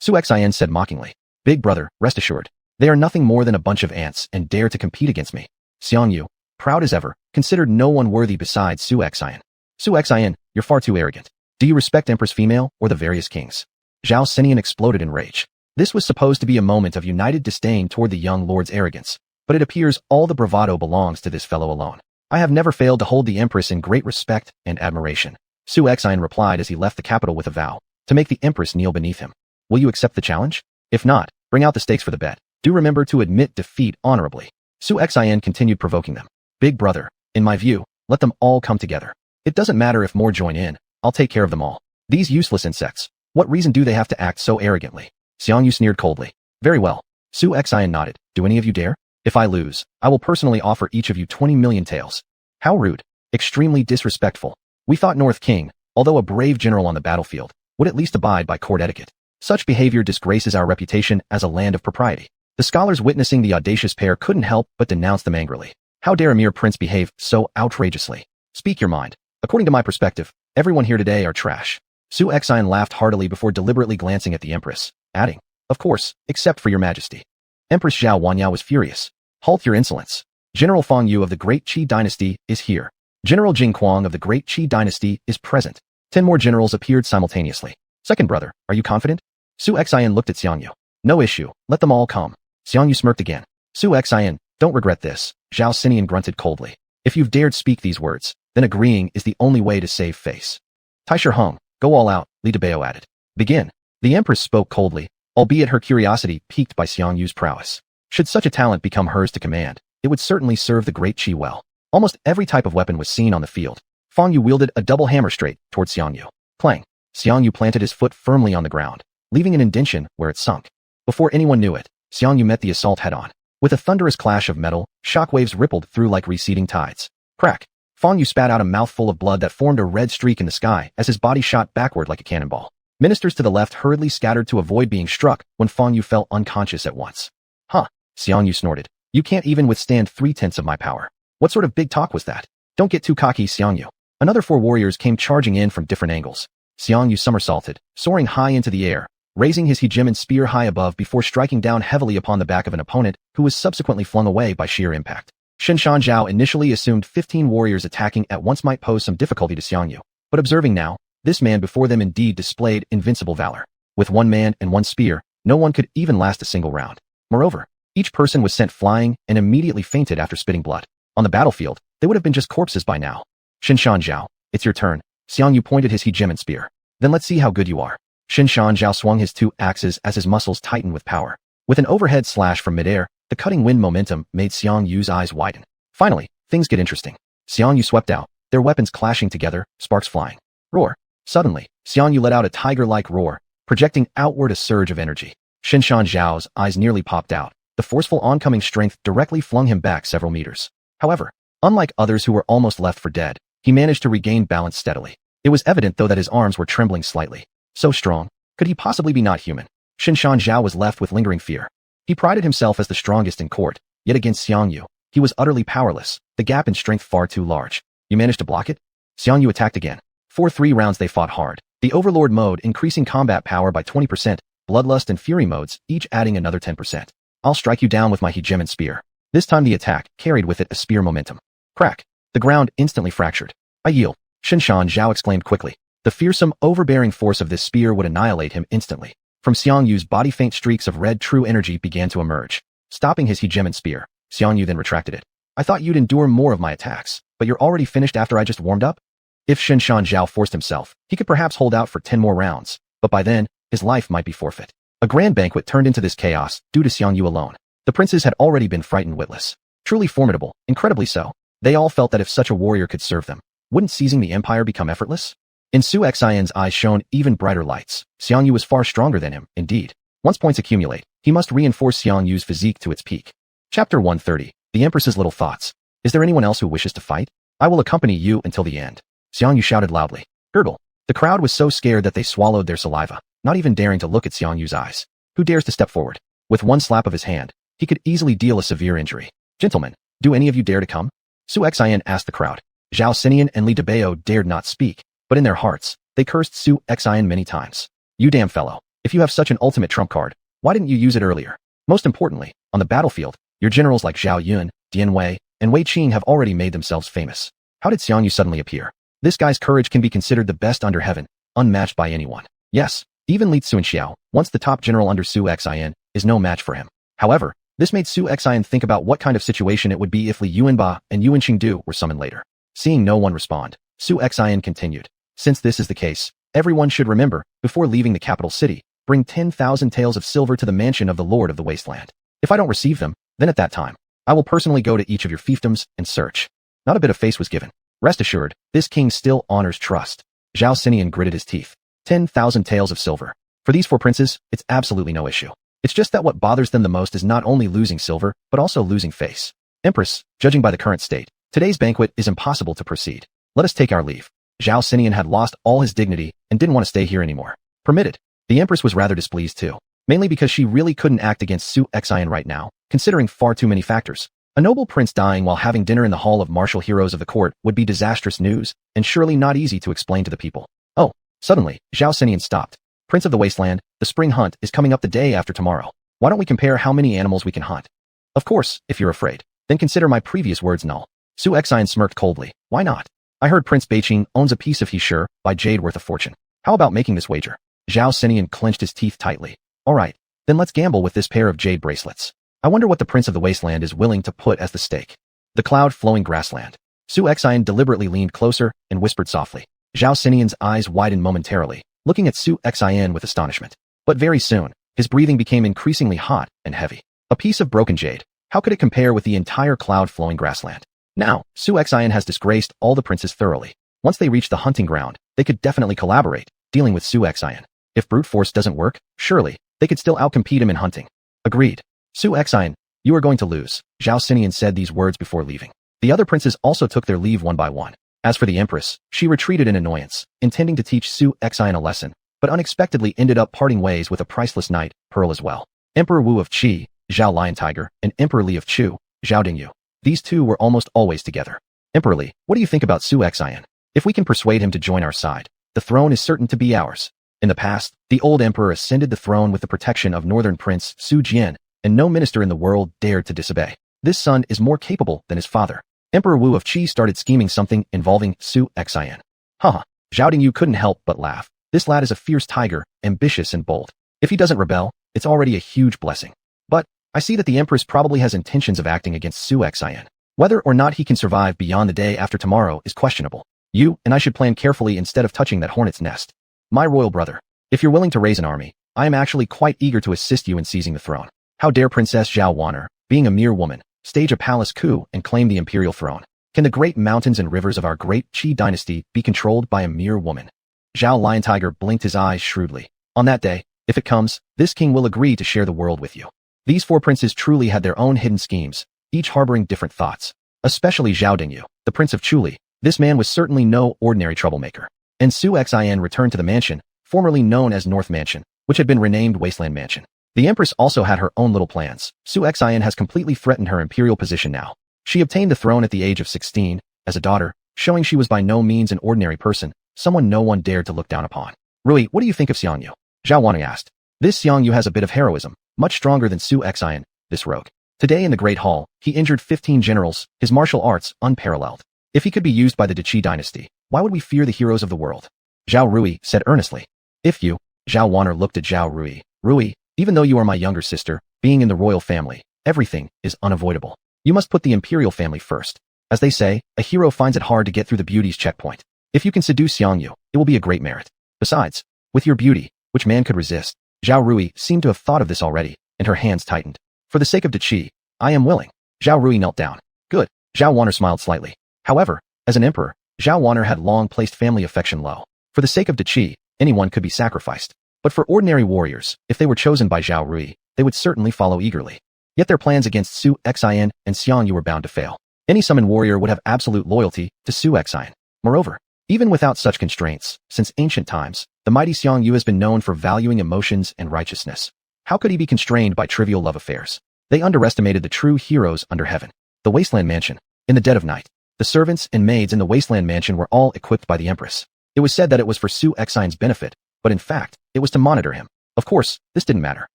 Xuanhuan said mockingly. Big brother, rest assured. They are nothing more than a bunch of ants and dare to compete against me. Xiangyu, proud as ever, considered no one worthy besides Xuanhuan. Xuanhuan, you're far too arrogant. Do you respect Empress female or the various kings? Zhao Xinian exploded in rage. This was supposed to be a moment of united disdain toward the young lord's arrogance, but it appears all the bravado belongs to this fellow alone. I have never failed to hold the Empress in great respect and admiration. Xuanhuan replied as he left the capital with a vow to make the Empress kneel beneath him. Will you accept the challenge? If not, bring out the stakes for the bet. Do remember to admit defeat honorably. Xuanhuan continued provoking them. Big brother, in my view, let them all come together. It doesn't matter if more join in, I'll take care of them all. These useless insects, what reason do they have to act so arrogantly? Xiangyu sneered coldly. Very well. Xuanhuan nodded. Do any of you dare? If I lose, I will personally offer each of you 20 million taels. How rude. Extremely disrespectful. We thought North King, although a brave general on the battlefield, would at least abide by court etiquette. Such behavior disgraces our reputation as a land of propriety. The scholars witnessing the audacious pair couldn't help but denounce them angrily. How dare a mere prince behave so outrageously? Speak your mind. According to my perspective, everyone here today are trash. Xuanhuan laughed heartily before deliberately glancing at the Empress, adding, of course, except for your majesty. Empress Zhao Wanyao was furious. Halt your insolence. General Feng Yu of the Great Qi Dynasty is here. General Jing Kuang of the Great Qi Dynasty is present. 10 more generals appeared simultaneously. Second brother, are you confident? Xuanhuan looked at Xiangyu. No issue, let them all come. Xiangyu smirked again. Xuanhuan, don't regret this, Zhao Xinian grunted coldly. If you've dared speak these words, then agreeing is the only way to save face. Taisher Hung, go all out, Li Debao added. Begin. The Empress spoke coldly, albeit her curiosity piqued by Xiangyu's prowess. Should such a talent become hers to command, it would certainly serve the Great Qi well. Almost every type of weapon was seen on the field. Feng Yu wielded a double hammer straight toward Xiangyu. Clang. Xiangyu planted his foot firmly on the ground, leaving an indentation where it sunk. Before anyone knew it, Xiangyu met the assault head-on. With a thunderous clash of metal, shockwaves rippled through like receding tides. Crack. Feng Yu spat out a mouthful of blood that formed a red streak in the sky as his body shot backward like a cannonball. Ministers to the left hurriedly scattered to avoid being struck when Feng Yu fell unconscious at once. Huh. Xiangyu snorted. You can't even withstand 3/10 of my power. What sort of big talk was that? Don't get too cocky, Xiangyu. Another 4 warriors came charging in from different angles. Xiangyu somersaulted, soaring high into the air, raising his hegemon spear high above before striking down heavily upon the back of an opponent who was subsequently flung away by sheer impact. Xinshan Zhao initially assumed 15 warriors attacking at once might pose some difficulty to Xiangyu, but observing now, this man before them indeed displayed invincible valor. With 1 man and 1 spear, no one could even last a single round. Moreover, each person was sent flying and immediately fainted after spitting blood. On the battlefield, they would have been just corpses by now. Xinshan Zhao, it's your turn. Xiangyu pointed his hegemon spear. Then let's see how good you are. Xinshan Zhao swung his 2 axes as his muscles tightened with power. With an overhead slash from midair, the cutting wind momentum made Xiangyu's eyes widen. Finally, things get interesting. Xiangyu swept out, their weapons clashing together, sparks flying. Roar. Suddenly, Xiangyu let out a tiger-like roar, projecting outward a surge of energy. Xinshan Zhao's eyes nearly popped out. The forceful oncoming strength directly flung him back several meters. However, unlike others who were almost left for dead, he managed to regain balance steadily. It was evident though that his arms were trembling slightly. So strong. Could he possibly be not human? Xinshan Zhao was left with lingering fear. He prided himself as the strongest in court, yet against Xiangyu, he was utterly powerless, the gap in strength far too large. You managed to block it? Xiangyu attacked again. For 3 rounds they fought hard, the Overlord mode increasing combat power by 20%, Bloodlust and Fury modes each adding another 10%. I'll strike you down with my hegemon spear. This time the attack carried with it a spear momentum. Crack. The ground instantly fractured. I yield. Xinshan Zhao exclaimed quickly. The fearsome, overbearing force of this spear would annihilate him instantly. From Xiangyu's body faint streaks of red true energy began to emerge. Stopping his hegemon spear, Xiangyu then retracted it. I thought you'd endure more of my attacks, but you're already finished after I just warmed up? If Shinshan Zhao forced himself, he could perhaps hold out for 10 more rounds, but by then, his life might be forfeit. A grand banquet turned into this chaos due to Xiangyu alone. The princes had already been frightened witless. Truly formidable, incredibly so. They all felt that if such a warrior could serve them, wouldn't seizing the empire become effortless? In Su Xian's eyes shone even brighter lights. Xiangyu was far stronger than him, indeed. Once points accumulate, he must reinforce Xiangyu's physique to its peak. Chapter 130. The Empress's Little Thoughts. Is there anyone else who wishes to fight? I will accompany you until the end. Xiangyu shouted loudly. Gurgle. The crowd was so scared that they swallowed their saliva, not even daring to look at Xiangyu's eyes. Who dares to step forward? With one slap of his hand, he could easily deal a severe injury. Gentlemen, do any of you dare to come? Su Xian asked the crowd. Zhao Xinian and Li Debao dared not speak, but in their hearts, they cursed Su Xian many times. You damn fellow, if you have such an ultimate trump card, why didn't you use it earlier? Most importantly, on the battlefield, your generals like Zhao Yun, Dian Wei, and Wei Qing have already made themselves famous. How did Xiangyu suddenly appear? This guy's courage can be considered the best under heaven, unmatched by anyone. Yes, even Li Tsuanxiao, once the top general under Su Xian, is no match for him. However, this made Su Xian think about what kind of situation it would be if Li Yuanba and Yuan Qingdu were summoned later. Seeing no one respond, Su Xian continued. Since this is the case, everyone should remember, before leaving the capital city, bring 10,000 taels of silver to the mansion of the Lord of the Wasteland. If I don't receive them, then at that time, I will personally go to each of your fiefdoms and search. Not a bit of face was given. Rest assured, this king still honors trust. Zhao Xinian gritted his teeth. 10,000 taels of silver. For these 4 princes, it's absolutely no issue. It's just that what bothers them the most is not only losing silver, but also losing face. Empress, judging by the current state, today's banquet is impossible to proceed. Let us take our leave. Zhao Xinian had lost all his dignity and didn't want to stay here anymore. Permitted. The Empress was rather displeased too, mainly because she really couldn't act against Su Xian right now, considering far too many factors. A noble prince dying while having dinner in the hall of martial heroes of the court would be disastrous news, and surely not easy to explain to the people. Oh, suddenly, Zhao Xinian stopped. Prince of the Wasteland, the spring hunt is coming up the day after tomorrow. Why don't we compare how many animals we can hunt? Of course, if you're afraid, then consider my previous words null. Su Xian smirked coldly. Why not? I heard Prince Beiqing owns a piece of he sure by jade worth a fortune. How about making this wager? Zhao Xinian clenched his teeth tightly. All right, then let's gamble with this pair of jade bracelets. I wonder what the Prince of the Wasteland is willing to put as the stake. The cloud-flowing grassland. Su Xian deliberately leaned closer and whispered softly. Zhao Xinian's eyes widened momentarily, looking at Su Xian with astonishment. But very soon, his breathing became increasingly hot and heavy. A piece of broken jade. How could it compare with the entire cloud-flowing grassland? Now, Su Xian has disgraced all the princes thoroughly. Once they reach the hunting ground, they could definitely collaborate, dealing with Su Xian. If brute force doesn't work, surely, they could still outcompete him in hunting. Agreed. Su Xian, you are going to lose. Zhao Xinian said these words before leaving. The other princes also took their leave one by one. As for the Empress, she retreated in annoyance, intending to teach Su Xian a lesson, but unexpectedly ended up parting ways with a priceless knight, Pearl as well. Emperor Wu of Qi, Zhao Lion Tiger, and Emperor Li of Chu, Zhao Dingyu. These two were almost always together. Emperor Li, what do you think about Su Xian? If we can persuade him to join our side, the throne is certain to be ours. In the past, the old emperor ascended the throne with the protection of Northern Prince Su Jian, and no minister in the world dared to disobey. This son is more capable than his father. Emperor Wu of Qi started scheming something involving Su Xian. Haha, Zhao Dingyu couldn't help but laugh. This lad is a fierce tiger, ambitious and bold. If he doesn't rebel, it's already a huge blessing. But, I see that the Empress probably has intentions of acting against Su Xian. Whether or not he can survive beyond the day after tomorrow is questionable. You and I should plan carefully instead of touching that hornet's nest. My royal brother, if you're willing to raise an army, I am actually quite eager to assist you in seizing the throne. How dare Princess Xuanhuan, being a mere woman, stage a palace coup and claim the imperial throne? Can the great mountains and rivers of our Great Qi Dynasty be controlled by a mere woman? Zhao Lion Tiger blinked his eyes shrewdly. On that day, if it comes, this king will agree to share the world with you. These 4 princes truly had their own hidden schemes, each harboring different thoughts. Especially Zhao Dingyu, the Prince of Chuli. This man was certainly no ordinary troublemaker. And Su Xian returned to the mansion, formerly known as North Mansion, which had been renamed Wasteland Mansion. The Empress also had her own little plans. Su Xian has completely threatened her imperial position now. She obtained the throne at the age of 16, as a daughter, showing she was by no means an ordinary person, someone no one dared to look down upon. Rui, what do you think of Xiangyu? Zhao Wanning asked. This Xiangyu has a bit of heroism, much stronger than Su Xian, this rogue. Today in the Great Hall, he injured 15 generals, his martial arts unparalleled. If he could be used by the Qi Dynasty, why would we fear the heroes of the world? Zhao Rui said earnestly. If you, Zhao Wanner looked at Zhao Rui. Rui, even though you are my younger sister, being in the royal family, everything is unavoidable. You must put the imperial family first. As they say, a hero finds it hard to get through the beauty's checkpoint. If you can seduce Xiangyu, it will be a great merit. Besides, with your beauty, which man could resist? Zhao Rui seemed to have thought of this already, and her hands tightened. For the sake of Qi, I am willing. Zhao Rui knelt down. Good. Zhao Wan'er smiled slightly. However, as an emperor, Zhao Wan'er had long placed family affection low. For the sake of Qi, anyone could be sacrificed. But for ordinary warriors, if they were chosen by Zhao Rui, they would certainly follow eagerly. Yet their plans against Su Xian and Xiangyu were bound to fail. Any summoned warrior would have absolute loyalty to Su Xian. Moreover, even without such constraints, since ancient times, the mighty Xiangyu has been known for valuing emotions and righteousness. How could he be constrained by trivial love affairs? They underestimated the true heroes under heaven. The Wasteland Mansion. In the dead of night, the servants and maids in the Wasteland Mansion were all equipped by the Empress. It was said that it was for Su Xian's benefit, but in fact, it was to monitor him. Of course, this didn't matter.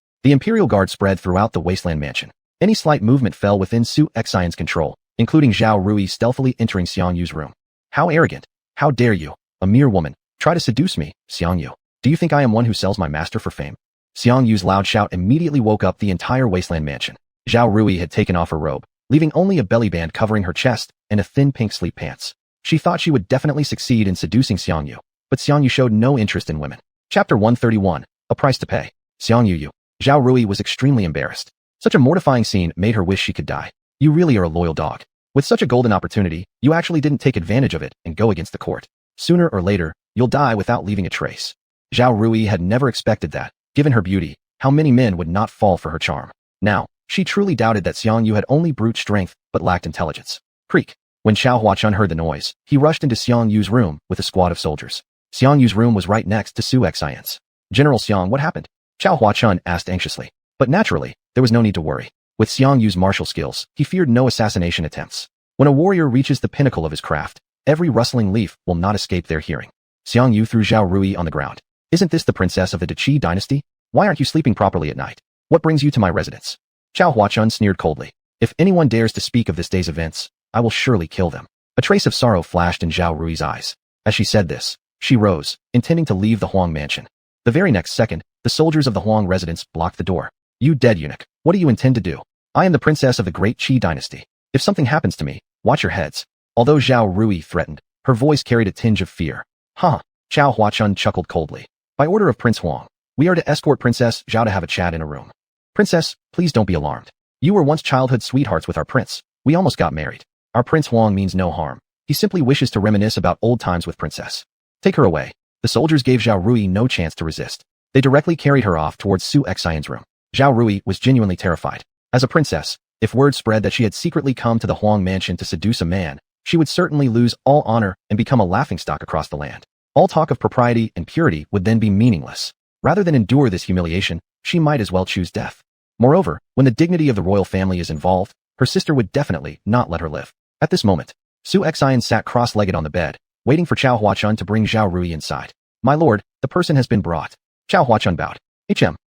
The Imperial Guard spread throughout the Wasteland Mansion. Any slight movement fell within Su Xian's control, including Zhao Rui stealthily entering Xiangyu's room. How arrogant! How dare you, a mere woman, try to seduce me, Xiangyu? Do you think I am one who sells my master for fame? Xiangyu's loud shout immediately woke up the entire Wasteland Mansion. Zhao Rui had taken off her robe, leaving only a belly band covering her chest and a thin pink sleep pants. She thought she would definitely succeed in seducing Xiangyu, but Xiangyu showed no interest in women. Chapter 131, A Price to Pay. Xiangyu. Zhao Rui was extremely embarrassed. Such a mortifying scene made her wish she could die. You really are a loyal dog. With such a golden opportunity, you actually didn't take advantage of it and go against the court. Sooner or later, you'll die without leaving a trace. Zhao Rui had never expected that. Given her beauty, how many men would not fall for her charm? Now, she truly doubted that Xiangyu had only brute strength but lacked intelligence. Creak. When xuanhuan heard the noise, he rushed into Xiangyu's room with a squad of soldiers. Xiangyu's room was right next to Su Xian's. General Xiang, what happened? Xuanhuan asked anxiously. But naturally, there was no need to worry. With Xiangyu's martial skills, he feared no assassination attempts. When a warrior reaches the pinnacle of his craft, every rustling leaf will not escape their hearing. Xiangyu threw Zhao Rui on the ground. Isn't this the princess of the Qi Dynasty? Why aren't you sleeping properly at night? What brings you to my residence? Xuanhuan sneered coldly. If anyone dares to speak of this day's events, I will surely kill them. A trace of sorrow flashed in Zhao Rui's eyes. As she said this, she rose, intending to leave the Huang mansion. The very next second, the soldiers of the Huang residence blocked the door. You dead eunuch, what do you intend to do? I am the princess of the Great Qi Dynasty. If something happens to me, watch your heads. Although Zhao Rui threatened, her voice carried a tinge of fear. Huh. Xuanhuan chuckled coldly. By order of Prince Huang, we are to escort Princess Zhao to have a chat in a room. Princess, please don't be alarmed. You were once childhood sweethearts with our prince. We almost got married. Our Prince Huang means no harm. He simply wishes to reminisce about old times with Princess. Take her away. The soldiers gave Zhao Rui no chance to resist. They directly carried her off towards Su Xian's room. Zhao Rui was genuinely terrified. As a princess, if word spread that she had secretly come to the Huang mansion to seduce a man, she would certainly lose all honor and become a laughingstock across the land. All talk of propriety and purity would then be meaningless. Rather than endure this humiliation, she might as well choose death. Moreover, when the dignity of the royal family is involved, her sister would definitely not let her live. At this moment, Su Xian sat cross-legged on the bed, waiting for Xuanhuan to bring Zhao Rui inside. My lord, the person has been brought. Xuanhuan bowed.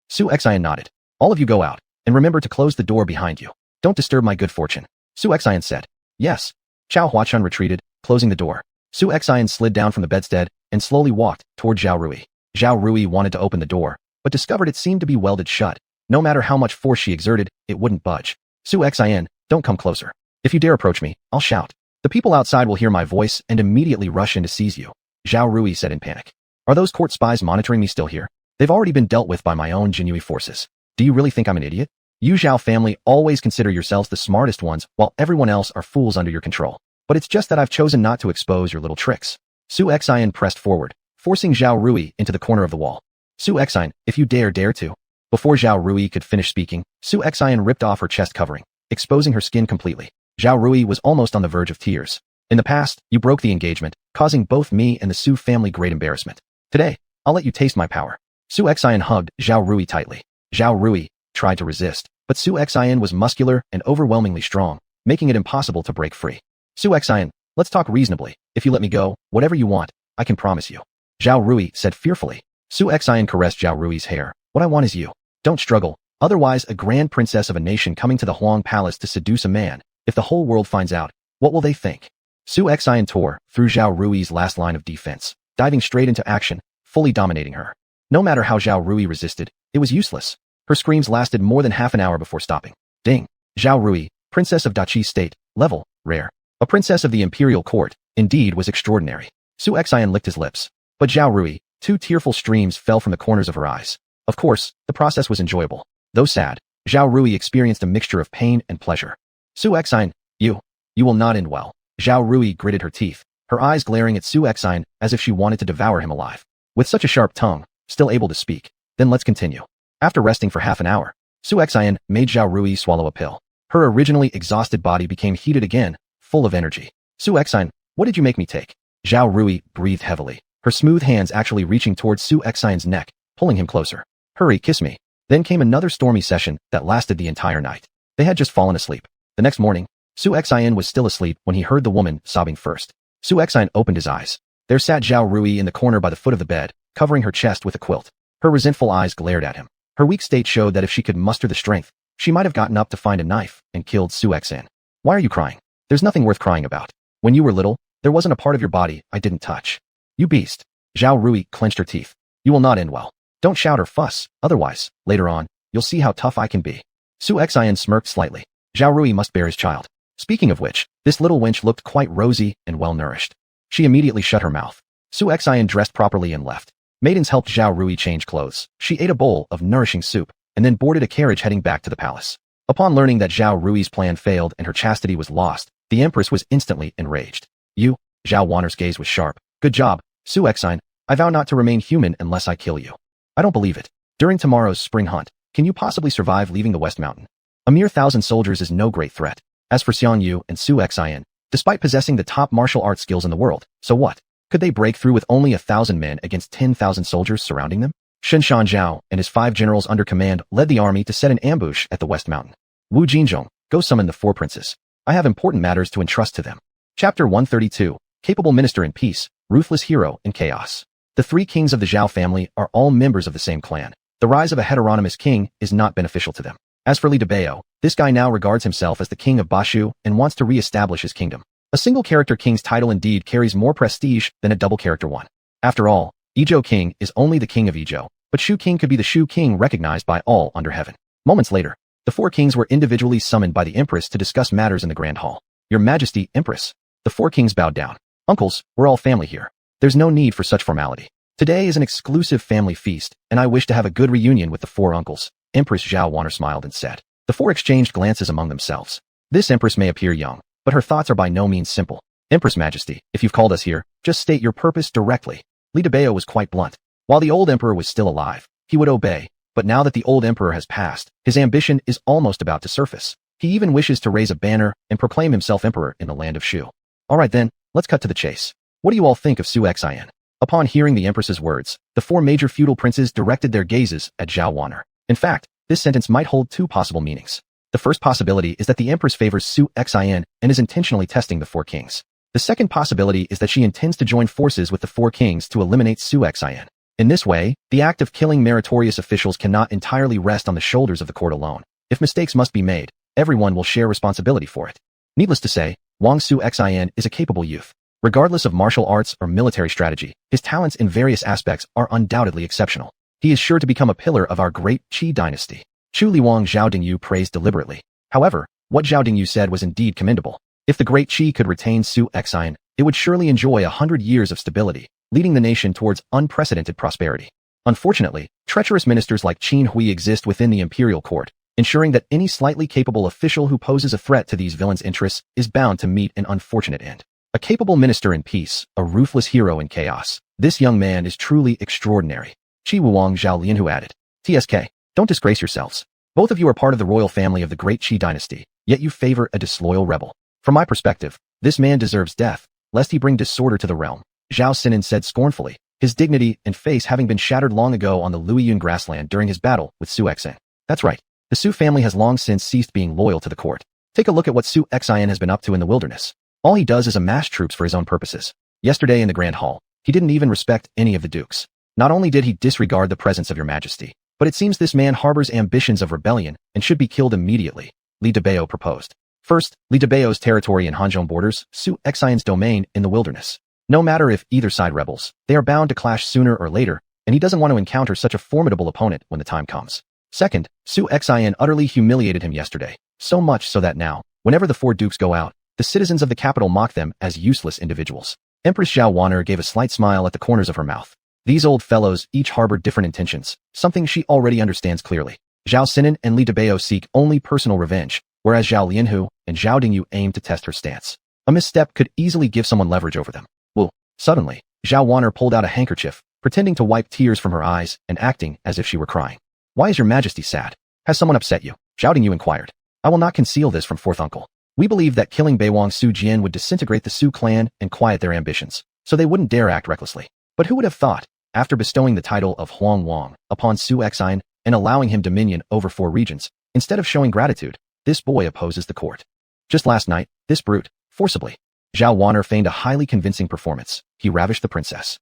Su Xian nodded. All of you go out, and remember to close the door behind you. Don't disturb my good fortune. Su Xian said. Yes. Xuanhuan retreated, closing the door. Su Xian slid down from the bedstead and slowly walked toward Zhao Rui. Zhao Rui wanted to open the door, but discovered it seemed to be welded shut. No matter how much force she exerted, it wouldn't budge. Su Xian, don't come closer. If you dare approach me, I'll shout. The people outside will hear my voice and immediately rush in to seize you. Zhao Rui said in panic. Are those court spies monitoring me still here? They've already been dealt with by my own Jinui forces. Do you really think I'm an idiot? You Zhao family always consider yourselves the smartest ones while everyone else are fools under your control. But it's just that I've chosen not to expose your little tricks. Su Xian pressed forward, forcing Zhao Rui into the corner of the wall. Su Xian, if you dare to. Before Zhao Rui could finish speaking, Su Xian ripped off her chest covering, exposing her skin completely. Zhao Rui was almost on the verge of tears. In the past, you broke the engagement, causing both me and the Su family great embarrassment. Today, I'll let you taste my power. Su Xian hugged Zhao Rui tightly. Zhao Rui tried to resist, but Su Xian was muscular and overwhelmingly strong, making it impossible to break free. Su Xian, let's talk reasonably. If you let me go, whatever you want, I can promise you. Zhao Rui said fearfully. Su Xian caressed Zhao Rui's hair. What I want is you. Don't struggle. Otherwise, a grand princess of a nation coming to the Huang palace to seduce a man, if the whole world finds out, what will they think? Su Xian tore through Zhao Rui's last line of defense, diving straight into action, fully dominating her. No matter how Zhao Rui resisted, it was useless. Her screams lasted more than half an hour before stopping. Ding! Zhao Rui, Princess of Dachi State, level, rare. A princess of the imperial court, indeed was extraordinary. Su Xian licked his lips. But Zhao Rui, two tearful streams fell from the corners of her eyes. Of course, the process was enjoyable. Though sad, Zhao Rui experienced a mixture of pain and pleasure. Su Xian, you will not end well. Zhao Rui gritted her teeth, her eyes glaring at Su Xian as if she wanted to devour him alive. With such a sharp tongue, still able to speak. Then let's continue. After resting for half an hour, Su Xian made Zhao Rui swallow a pill. Her originally exhausted body became heated again, full of energy. Su Xian, what did you make me take? Zhao Rui breathed heavily, her smooth hands actually reaching towards Su Xian's neck, pulling him closer. Hurry, kiss me. Then came another stormy session that lasted the entire night. They had just fallen asleep. The next morning, Su Xian was still asleep when he heard the woman sobbing first. Su Xian opened his eyes. There sat Zhao Rui in the corner by the foot of the bed, covering her chest with a quilt. Her resentful eyes glared at him. Her weak state showed that if she could muster the strength, she might have gotten up to find a knife and killed Su Xian. Why are you crying? There's nothing worth crying about. When you were little, there wasn't a part of your body I didn't touch. You beast. Zhao Rui clenched her teeth. You will not end well. Don't shout or fuss, otherwise, later on, you'll see how tough I can be. Su Xian smirked slightly. Zhao Rui must bear his child. Speaking of which, this little wench looked quite rosy and well-nourished. She immediately shut her mouth. Su Xian dressed properly and left. Maidens helped Zhao Rui change clothes. She ate a bowl of nourishing soup, and then boarded a carriage heading back to the palace. Upon learning that Zhao Rui's plan failed and her chastity was lost, the Empress was instantly enraged. You, Zhao Wanner's gaze was sharp. Good job, Su Xian. I vow not to remain human unless I kill you. I don't believe it. During tomorrow's spring hunt, can you possibly survive leaving the West Mountain? A mere 1,000 soldiers is no great threat. As for Xianyu and Su Xian, despite possessing the top martial arts skills in the world, so what? Could they break through with only 1,000 men against 10,000 soldiers surrounding them? Shen Shan Zhao and his 5 generals under command led the army to set an ambush at the West Mountain. Wu Jinzhong, go summon the 4 princes. I have important matters to entrust to them. Chapter 132, Capable Minister in Peace, Ruthless Hero in Chaos. The 3 kings of the Zhao family are all members of the same clan. The rise of a heteronymous king is not beneficial to them. As for Li Debao, this guy now regards himself as the king of Bashu and wants to re-establish his kingdom. A single-character king's title indeed carries more prestige than a double-character one. After all, Izhou King is only the king of Izhou, but Shu King could be the Shu King recognized by all under heaven. Moments later, the 4 kings were individually summoned by the Empress to discuss matters in the Grand Hall. Your Majesty, Empress. The 4 kings bowed down. Uncles, we're all family here. There's no need for such formality. Today is an exclusive family feast, and I wish to have a good reunion with the 4 uncles. Empress Zhao Wanner smiled and said. The 4 exchanged glances among themselves. This Empress may appear young, but her thoughts are by no means simple. Empress Majesty, if you've called us here, just state your purpose directly. Li Debao was quite blunt. While the old emperor was still alive, he would obey, but now that the old emperor has passed, his ambition is almost about to surface. He even wishes to raise a banner and proclaim himself emperor in the land of Shu. Alright then, let's cut to the chase. What do you all think of Su Xian? Upon hearing the Empress's words, the 4 major feudal princes directed their gazes at Zhao Wanner. In fact, this sentence might hold 2 possible meanings. The first possibility is that the Empress favors Su Xian and is intentionally testing the 4 kings. The second possibility is that she intends to join forces with the 4 kings to eliminate Su Xian. In this way, the act of killing meritorious officials cannot entirely rest on the shoulders of the court alone. If mistakes must be made, everyone will share responsibility for it. Needless to say, Wang Su Xian is a capable youth. Regardless of martial arts or military strategy, his talents in various aspects are undoubtedly exceptional. He is sure to become a pillar of our Great Qi Dynasty. Chu Liwang Zhao Dingyu praised deliberately. However, what Zhao Dingyu said was indeed commendable. If the Great Qi could retain Su Xian, it would surely enjoy 100 years of stability, leading the nation towards unprecedented prosperity. Unfortunately, treacherous ministers like Qin Hui exist within the imperial court, ensuring that any slightly capable official who poses a threat to these villains' interests is bound to meet an unfortunate end. A capable minister in peace, a ruthless hero in chaos. This young man is truly extraordinary. Qi Wuang Zhao Lianhu added. TSK, don't disgrace yourselves. Both of you are part of the royal family of the Great Qi Dynasty, yet you favor a disloyal rebel. From my perspective, this man deserves death, lest he bring disorder to the realm. Zhao Sinan said scornfully, his dignity and face having been shattered long ago on the Luiyun grassland during his battle with Su Xian. That's right. The Su family has long since ceased being loyal to the court. Take a look at what Su Xian has been up to in the wilderness. All he does is amass troops for his own purposes. Yesterday in the Grand Hall, he didn't even respect any of the dukes. Not only did he disregard the presence of your majesty, but it seems this man harbors ambitions of rebellion and should be killed immediately, Li Debao proposed. First, Li Debao's territory in Hanzhong borders Su Xian's domain in the wilderness. No matter if either side rebels, they are bound to clash sooner or later, and he doesn't want to encounter such a formidable opponent when the time comes. Second, Su Xian utterly humiliated him yesterday, so much so that now, Whenever the 4 dukes go out, the citizens of the capital mock them as useless individuals. Empress xuanhuan gave a slight smile at the corners of her mouth. These old fellows each harbored different intentions, something she already understands clearly. Zhao Sinan and Li Debao seek only personal revenge, whereas Zhao Lianhu and Zhao Dingyu aim to test her stance. A misstep could easily give someone leverage over them. Well, suddenly, Zhao Wan'er pulled out a handkerchief, pretending to wipe tears from her eyes and acting as if she were crying. "Why is your majesty sad? Has someone upset you?" Zhao Dingyu inquired. "I will not conceal this from fourth uncle. We believe that killing Beiwang Su Jian would disintegrate the Su clan and quiet their ambitions, so they wouldn't dare act recklessly. But who would have thought, after bestowing the title of Huang Wang upon Su Xian and allowing him dominion over 4 regions, instead of showing gratitude, this boy opposes the court. Just last night, this brute, forcibly." Zhao Wan'er feigned a highly convincing performance. He ravished the princess.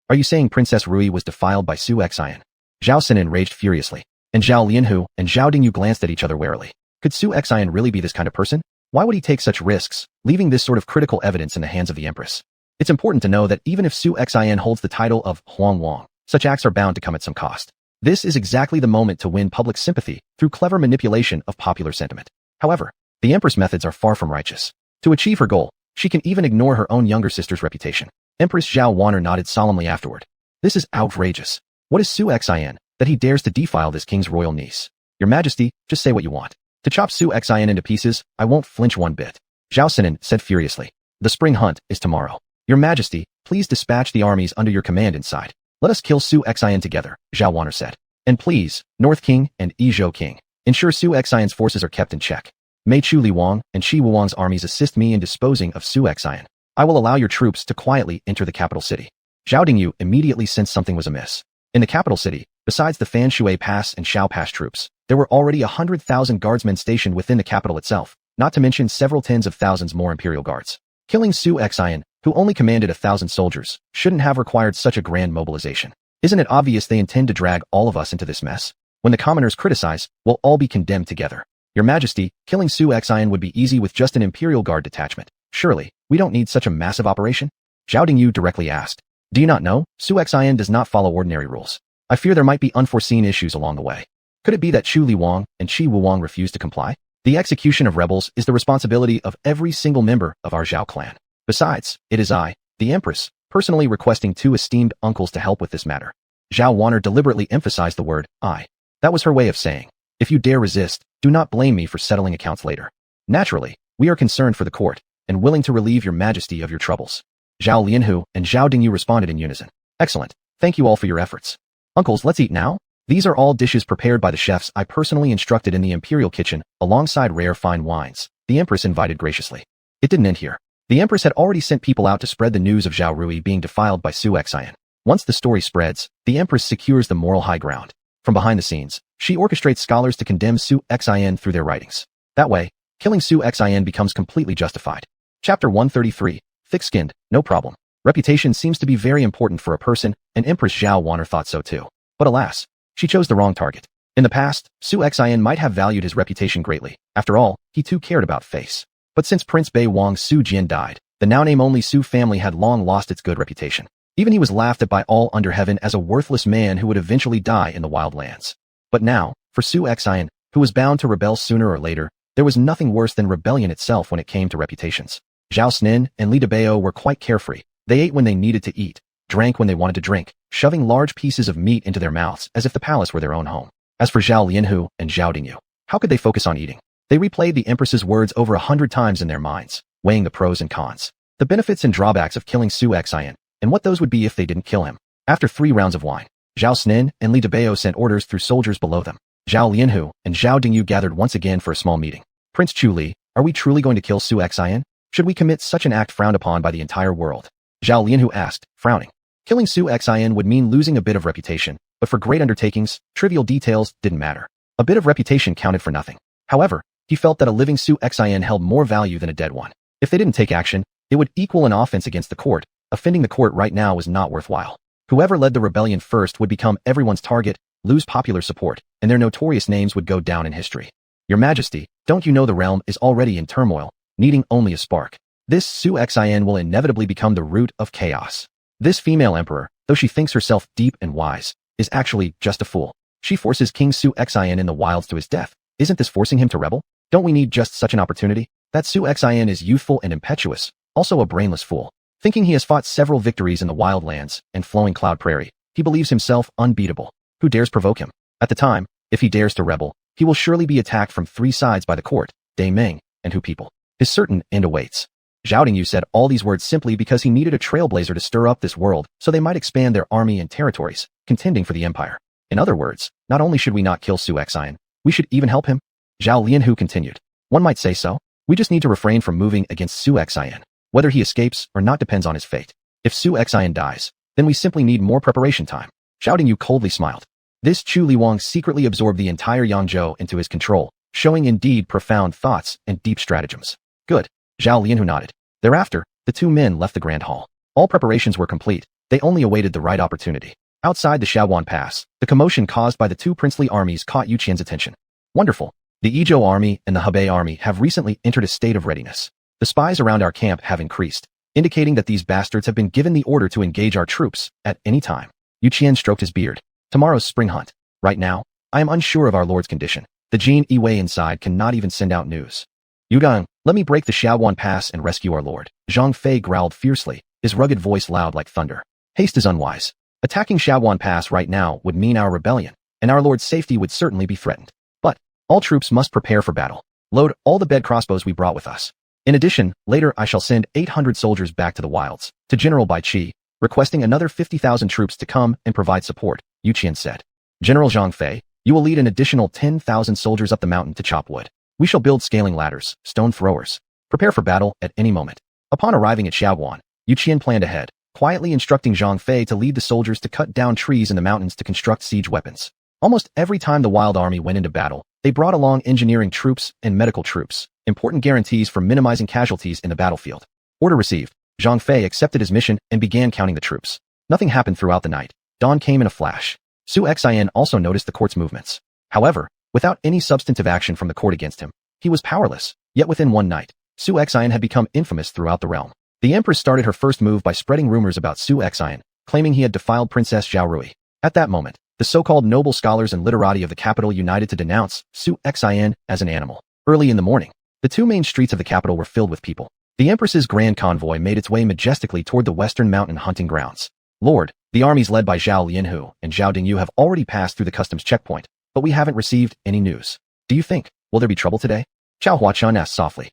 Are you saying Princess Rui was defiled by Su Xian?" Zhao Sinan raged furiously, and Zhao Lianhu and Zhao Dingyu glanced at each other warily. Could Su Xian really be this kind of person? Why would he take such risks, leaving this sort of critical evidence in the hands of the Empress? It's important to know that even if Su Xian holds the title of Huang Wang, such acts are bound to come at some cost. This is exactly the moment to win public sympathy through clever manipulation of popular sentiment. However, the Empress' methods are far from righteous. To achieve her goal, she can even ignore her own younger sister's reputation. Empress Zhao Wan'er nodded solemnly afterward. "This is outrageous. What is Su Xian, that he dares to defile this king's royal niece? Your Majesty, just say what you want. To chop Su Xian into pieces, I won't flinch one bit." Zhao Sinan said furiously. "The spring hunt is tomorrow. Your Majesty, please dispatch the armies under your command inside. Let us kill Su Xian together," Zhao Wan'er said. "And please, North King and Yizhou King, ensure Su Xian's forces are kept in check. May Chu Li Wang and Shi Wuwang's armies assist me in disposing of Su Xian. I will allow your troops to quietly enter the capital city." Zhao Dingyu immediately sensed something was amiss. In the capital city, besides the Fan Shui Pass and Shao Pass troops, there were already 100,000 guardsmen stationed within the capital itself, not to mention several tens of thousands more imperial guards. Killing Su Xian, who only commanded 1,000 soldiers, shouldn't have required such a grand mobilization. Isn't it obvious they intend to drag all of us into this mess? When the commoners criticize, we'll all be condemned together. Your Majesty, killing Su Xian would be easy with just an imperial guard detachment. Surely, we don't need such a massive operation? Zhao Dingyu directly asked. "Do you not know? Su Xian does not follow ordinary rules. I fear there might be unforeseen issues along the way. Could it be that Chu Li Wang and Shi Wuwang refuse to comply? The execution of rebels is the responsibility of every single member of our Zhao clan. Besides, it is I, the Empress, personally requesting 2 esteemed uncles to help with this matter." Zhao Wan'er deliberately emphasized the word I. That was her way of saying, "If you dare resist, do not blame me for settling accounts later. Naturally, we are concerned for the court, and willing to relieve your Majesty of your troubles." Zhao Lianhu and Zhao Dingyu responded in unison. "Excellent. Thank you all for your efforts. Uncles, let's eat now. These are all dishes prepared by the chefs I personally instructed in the imperial kitchen, alongside rare fine wines," the Empress invited graciously. It didn't end here. The Empress had already sent people out to spread the news of Zhao Rui being defiled by Su Xian. Once the story spreads, the Empress secures the moral high ground. From behind the scenes, she orchestrates scholars to condemn Su Xian through their writings. That way, killing Su Xian becomes completely justified. Chapter 133, Thick-skinned, no problem. Reputation seems to be very important for a person, and Empress Zhao Wan'er thought so too. But alas, she chose the wrong target. In the past, Su Xian might have valued his reputation greatly. After all, he too cared about face. But since Prince Beiwang Su Jian died, the now-name-only Su family had long lost its good reputation. Even he was laughed at by all under heaven as a worthless man who would eventually die in the wild lands. But now, for Su Xian, who was bound to rebel sooner or later, there was nothing worse than rebellion itself when it came to reputations. Zhao Sinan and Li Debao were quite carefree. They ate when they needed to eat, drank when they wanted to drink, shoving large pieces of meat into their mouths as if the palace were their own home. As for Zhao Lianhu and Zhao Dingyu, how could they focus on eating? They replayed the Empress's words over 100 times in their minds, weighing the pros and cons, the benefits and drawbacks of killing Su Xian, and what those would be if they didn't kill him. After 3 rounds of wine, Zhao Sinan and Li Debao sent orders through soldiers below them. Zhao Lianhu and Zhao Dingyu gathered once again for a small meeting. "Prince Chu Li, are we truly going to kill Su Xian? Should we commit such an act frowned upon by the entire world?" Zhao Lianhu asked, frowning. Killing Su Xian would mean losing a bit of reputation, but for great undertakings, trivial details didn't matter. A bit of reputation counted for nothing. However, he felt that a living Su Xian held more value than a dead one. If they didn't take action, it would equal an offense against the court. Offending the court right now was not worthwhile. Whoever led the rebellion first would become everyone's target, lose popular support, and their notorious names would go down in history. "Your Majesty, don't you know the realm is already in turmoil, needing only a spark? This Su Xian will inevitably become the root of chaos. This female emperor, though she thinks herself deep and wise, is actually just a fool. She forces King Su Xian in the wilds to his death. Isn't this forcing him to rebel? Don't we need just such an opportunity? That xuanhuan is youthful and impetuous, also a brainless fool. Thinking he has fought several victories in the Wildlands and flowing Cloud Prairie, he believes himself unbeatable. Who dares provoke him? At the time, if he dares to rebel, he will surely be attacked from 3 sides by the court, Dai Ming, and Hu people. His certain end awaits. Zhao Dingyu said all these words simply because he needed a trailblazer to stir up this world so they might expand their army and territories, contending for the empire. In other words, not only should we not kill xuanhuan, we should even help him. Zhao Lianhu continued. One might say so. We just need to refrain from moving against xuanhuan. Whether he escapes or not depends on his fate. If xuanhuan dies, then we simply need more preparation time. Zhao Dingyu coldly smiled. This Chu Liwang secretly absorbed the entire Yangzhou into his control, showing indeed profound thoughts and deep stratagems. Good. Zhao Lianhu nodded. Thereafter, the 2 men left the Grand Hall. All preparations were complete. They only awaited the right opportunity. Outside the Xuanhuan Pass, the commotion caused by the 2 princely armies caught Yu Qian's attention. Wonderful. The Yizhou army and the Hebei army have recently entered a state of readiness. The spies around our camp have increased, indicating that these bastards have been given the order to engage our troops at any time. Yu Qian stroked his beard. Tomorrow's spring hunt. Right now, I am unsure of our lord's condition. The Jin Yiwei inside cannot even send out news. Yudong, let me break the Xuanhuan Pass and rescue our lord. Zhang Fei growled fiercely, his rugged voice loud like thunder. Haste is unwise. Attacking Xuanhuan Pass right now would mean our rebellion, and our lord's safety would certainly be threatened. But, all troops must prepare for battle. Load all the bed crossbows we brought with us. In addition, later I shall send 800 soldiers back to the wilds, to General Bai Qi, requesting another 50,000 troops to come and provide support, Yu Qian said. General Zhang Fei, you will lead an additional 10,000 soldiers up the mountain to chop wood. We shall build scaling ladders, stone throwers. Prepare for battle at any moment. Upon arriving at Xuanhuan, Yu Qian planned ahead, quietly instructing Zhang Fei to lead the soldiers to cut down trees in the mountains to construct siege weapons. Almost every time the Wild Army went into battle, they brought along engineering troops and medical troops, important guarantees for minimizing casualties in the battlefield. Order received. Zhang Fei accepted his mission and began counting the troops. Nothing happened throughout the night. Dawn came in a flash. xuanhuan also noticed the court's movements. However, without any substantive action from the court against him, he was powerless. Yet within one night, xuanhuan had become infamous throughout the realm. The Empress started her first move by spreading rumors about xuanhuan, claiming he had defiled Princess Zhao Rui. At that moment, the so-called noble scholars and literati of the capital united to denounce xuanhuan as an animal. Early in the morning, the 2 main streets of the capital were filled with people. The Empress's grand convoy made its way majestically toward the western mountain hunting grounds. Lord, the armies led by Zhao Lianhu and Zhao Dingyu have already passed through the customs checkpoint, but we haven't received any news. Do you think, will there be trouble today? Chao Huachan asked softly.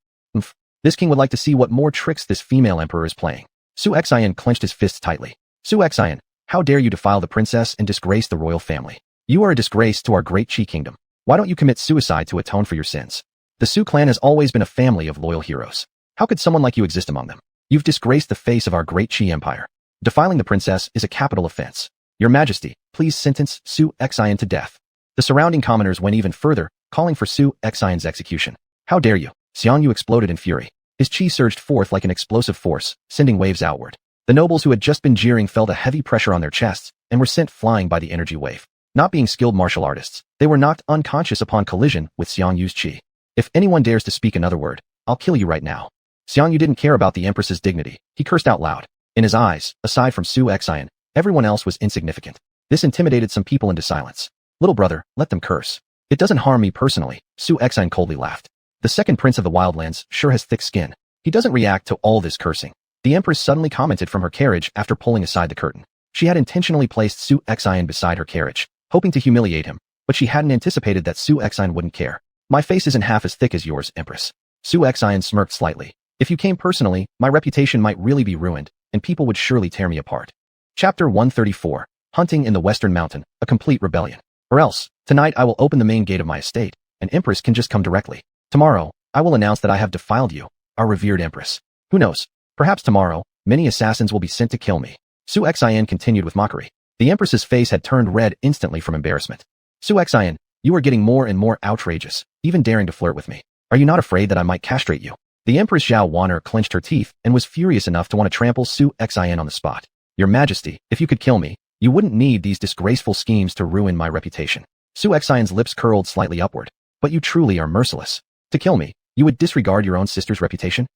This king would like to see what more tricks this female emperor is playing. xuanhuan clenched his fists tightly. xuanhuan, how dare you defile the princess and disgrace the royal family? You are a disgrace to our Great Qi kingdom. Why don't you commit suicide to atone for your sins? The Su clan has always been a family of loyal heroes. How could someone like you exist among them? You've disgraced the face of our Great Qi empire. Defiling the princess is a capital offense. Your Majesty, please sentence xuanhuan to death. The surrounding commoners went even further, calling for xuanhuan's execution. How dare you? Xiangyu exploded in fury. His qi surged forth like an explosive force, sending waves outward. The nobles who had just been jeering felt a heavy pressure on their chests and were sent flying by the energy wave. Not being skilled martial artists, they were knocked unconscious upon collision with Xiangyu's qi. If anyone dares to speak another word, I'll kill you right now. Xiangyu didn't care about the Empress's dignity. He cursed out loud. In his eyes, aside from xuanhuan, everyone else was insignificant. This intimidated some people into silence. Little brother, let them curse. It doesn't harm me personally, xuanhuan coldly laughed. The second prince of the Wildlands sure has thick skin. He doesn't react to all this cursing. The Empress suddenly commented from her carriage after pulling aside the curtain. She had intentionally placed xuanhuan beside her carriage, hoping to humiliate him, but she hadn't anticipated that xuanhuan wouldn't care. My face isn't half as thick as yours, Empress. xuanhuan smirked slightly. If you came personally, my reputation might really be ruined, and people would surely tear me apart. Chapter 134. Hunting in the Western Mountain, a complete rebellion. Or else, tonight I will open the main gate of my estate, and Empress can just come directly. Tomorrow, I will announce that I have defiled you, our revered Empress. Who knows? Perhaps tomorrow, many assassins will be sent to kill me. xuanhuan continued with mockery. The Empress's face had turned red instantly from embarrassment. xuanhuan, you are getting more and more outrageous, even daring to flirt with me. Are you not afraid that I might castrate you? The Empress Zhao Waner clenched her teeth and was furious enough to want to trample xuanhuan on the spot. Your Majesty, if you could kill me, you wouldn't need these disgraceful schemes to ruin my reputation. xuanhuan's lips curled slightly upward. But you truly are merciless. To kill me, you would disregard your own sister's reputation?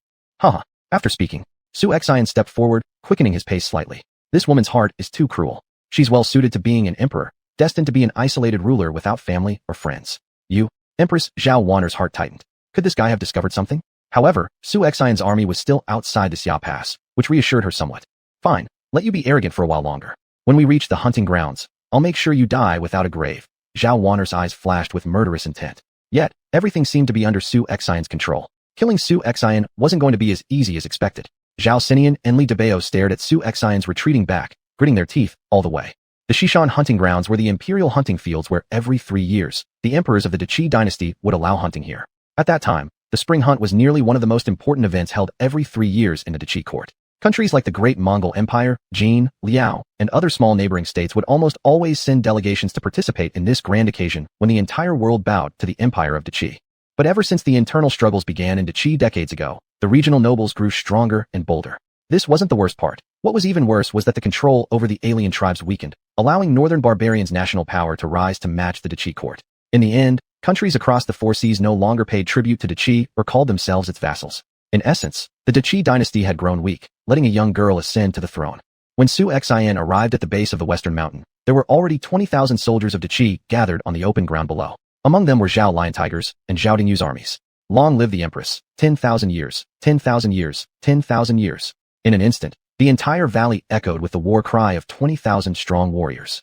Haha. After speaking, xuanhuan stepped forward, quickening his pace slightly. This woman's heart is too cruel. She's well suited to being an emperor, destined to be an isolated ruler without family or friends. You, Empress Zhao Waner's heart tightened. Could this guy have discovered something? However, Su Xian's army was still outside the Xia Pass, which reassured her somewhat. Fine, let you be arrogant for a while longer. When we reach the hunting grounds, I'll make sure you die without a grave. Xuanhuan's eyes flashed with murderous intent. Yet, everything seemed to be under Su Xian's control. Killing Su Xian wasn't going to be as easy as expected. Zhao Xinian and Li Debao stared at Su Xian's retreating back, gritting their teeth all the way. The Xishan hunting grounds were the imperial hunting fields where every 3 years, the emperors of the Qi Dynasty would allow hunting here. At that time, the spring hunt was nearly one of the most important events held every 3 years in the Qi court. Countries like the Great Mongol Empire, Jin, Liao, and other small neighboring states would almost always send delegations to participate in this grand occasion when the entire world bowed to the empire of the Qi. But ever since the internal struggles began in the Qi decades ago, the regional nobles grew stronger and bolder. This wasn't the worst part. What was even worse was that the control over the alien tribes weakened, allowing northern barbarians' national power to rise to match the Qi court. In the end, countries across the 4 seas no longer paid tribute to Qi or called themselves its vassals. In essence, the Qi dynasty had grown weak, letting a young girl ascend to the throne. When Su Xian arrived at the base of the western mountain, there were already 20,000 soldiers of Qi gathered on the open ground below. Among them were Zhao Lion Tigers and Zhao Dingyu's armies. Long live the Empress, 10,000 years, 10,000 years, 10,000 years. In an instant, the entire valley echoed with the war cry of 20,000 strong warriors.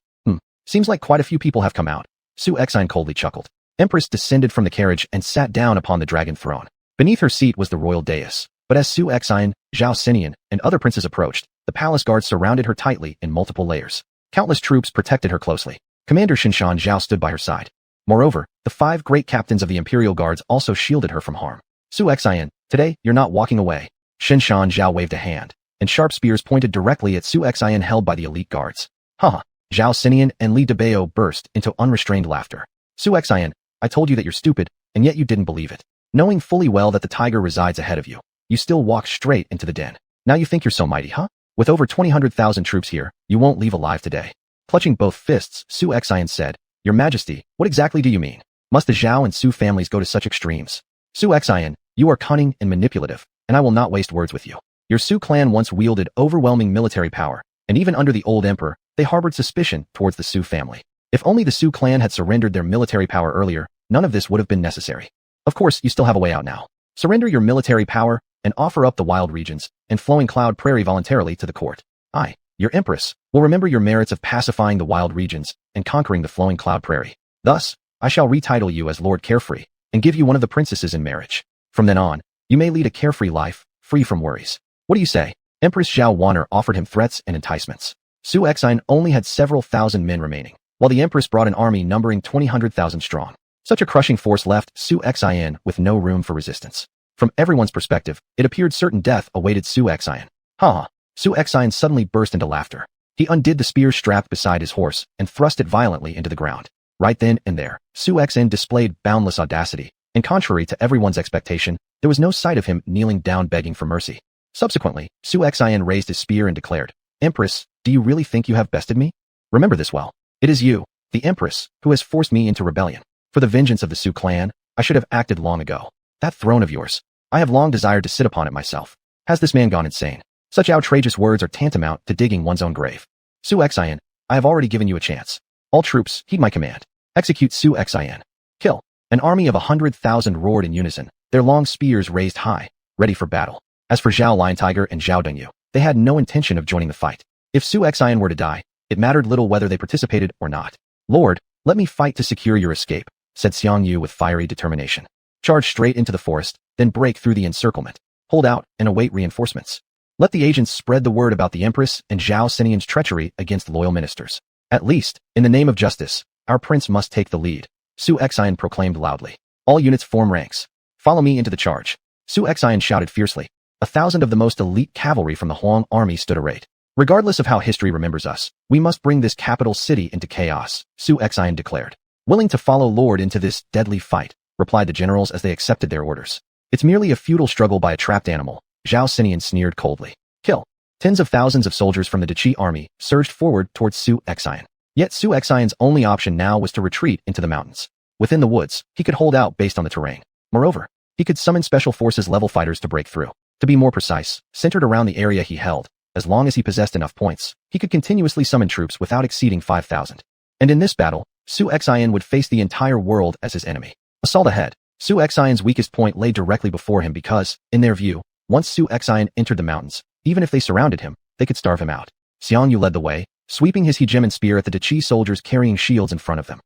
Seems like quite a few people have come out. Su Xian coldly chuckled. Empress descended from the carriage and sat down upon the dragon throne. Beneath her seat was the royal dais, but as Su Xian, Zhao Xinian, and other princes approached, the palace guards surrounded her tightly in multiple layers. Countless troops protected her closely. Commander Xinshan Zhao stood by her side. Moreover, the 5 great captains of the imperial guards also shielded her from harm. Su Xian, today, you're not walking away. Xinshan Zhao waved a hand, and sharp spears pointed directly at Su Xian held by the elite guards. Haha. Zhao Xinian and Li Debao burst into unrestrained laughter. Su Xian, I told you that you're stupid, and yet you didn't believe it. Knowing fully well that the tiger resides ahead of you, you still walk straight into the den. Now you think you're so mighty, huh? With over 200,000 troops here, you won't leave alive today. Clutching both fists, Su Xian said, Your Majesty, what exactly do you mean? Must the Zhao and Su families go to such extremes? Su Xian, you are cunning and manipulative, and I will not waste words with you. Your Su clan once wielded overwhelming military power, and even under the old emperor, they harbored suspicion towards the Su family. If only the Su clan had surrendered their military power earlier, none of this would have been necessary. Of course, you still have a way out now. Surrender your military power and offer up the wild regions and Flowing Cloud Prairie voluntarily to the court. I, your Empress, will remember your merits of pacifying the wild regions and conquering the Flowing Cloud Prairie. Thus, I shall retitle you as Lord Carefree and give you one of the princesses in marriage. From then on, you may lead a carefree life, free from worries. What do you say? Empress Xuanhuan offered him threats and enticements. Su Xian only had several thousand men remaining, while the Empress brought an army numbering 20,000 strong. Such a crushing force left Su Xian with no room for resistance. From everyone's perspective, it appeared certain death awaited Su Xian. Ha! Su Xian suddenly burst into laughter. He undid the spear strapped beside his horse and thrust it violently into the ground. Right then and there, Su Xian displayed boundless audacity, and contrary to everyone's expectation, there was no sight of him kneeling down begging for mercy. Subsequently, Su Xian raised his spear and declared, Empress, do you really think you have bested me? Remember this well. It is you, the Empress, who has forced me into rebellion. For the vengeance of the Su clan, I should have acted long ago. That throne of yours, I have long desired to sit upon it myself. Has this man gone insane? Such outrageous words are tantamount to digging one's own grave. Su Xian, I have already given you a chance. All troops, heed my command. Execute Su Xian. Kill. An army of 100,000 roared in unison, their long spears raised high, ready for battle. As for Zhao Lion Tiger and Zhao Dengyu, they had no intention of joining the fight. If Su Xian were to die, it mattered little whether they participated or not. Lord, let me fight to secure your escape, said Xiang Yu with fiery determination. Charge straight into the forest, then break through the encirclement. Hold out and await reinforcements. Let the agents spread the word about the Empress and Zhao Xinian's treachery against loyal ministers. At least, in the name of justice, our prince must take the lead, Su Xian proclaimed loudly. All units form ranks. Follow me into the charge. Su Xian shouted fiercely. 1,000 of the most elite cavalry from the Huang army stood arrayed. Regardless of how history remembers us, we must bring this capital city into chaos, Su Xian declared. Willing to follow Lord into this deadly fight, replied the generals as they accepted their orders. It's merely a futile struggle by a trapped animal, Zhao Xinian sneered coldly. Kill. Tens of thousands of soldiers from the Qi army surged forward towards Su Xian. Yet Su Xian's only option now was to retreat into the mountains. Within the woods, he could hold out based on the terrain. Moreover, he could summon special forces level fighters to break through. To be more precise, centered around the area he held, as long as he possessed enough points, he could continuously summon troops without exceeding 5,000. And in this battle, Su Xian would face the entire world as his enemy. Assault ahead, Su Xian's weakest point lay directly before him because, in their view, once Su Xian entered the mountains, even if they surrounded him, they could starve him out. Xiangyu led the way, sweeping his hegemon spear at the Qi soldiers carrying shields in front of them.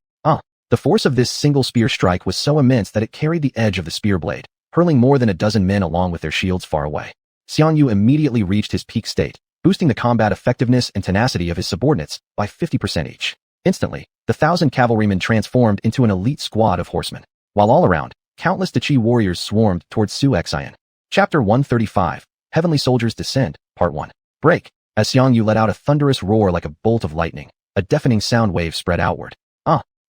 The force of this single spear strike was so immense that it carried the edge of the spear blade, hurling more than a dozen men along with their shields far away. Xiangyu immediately reached his peak state, boosting the combat effectiveness and tenacity of his subordinates by 50% each. Instantly, the 1,000 cavalrymen transformed into an elite squad of horsemen, while all around, countless Qi warriors swarmed towards Su Xian. Chapter 135, Heavenly Soldiers Descend, Part 1. Break. As Xiangyu let out a thunderous roar like a bolt of lightning, a deafening sound wave spread outward.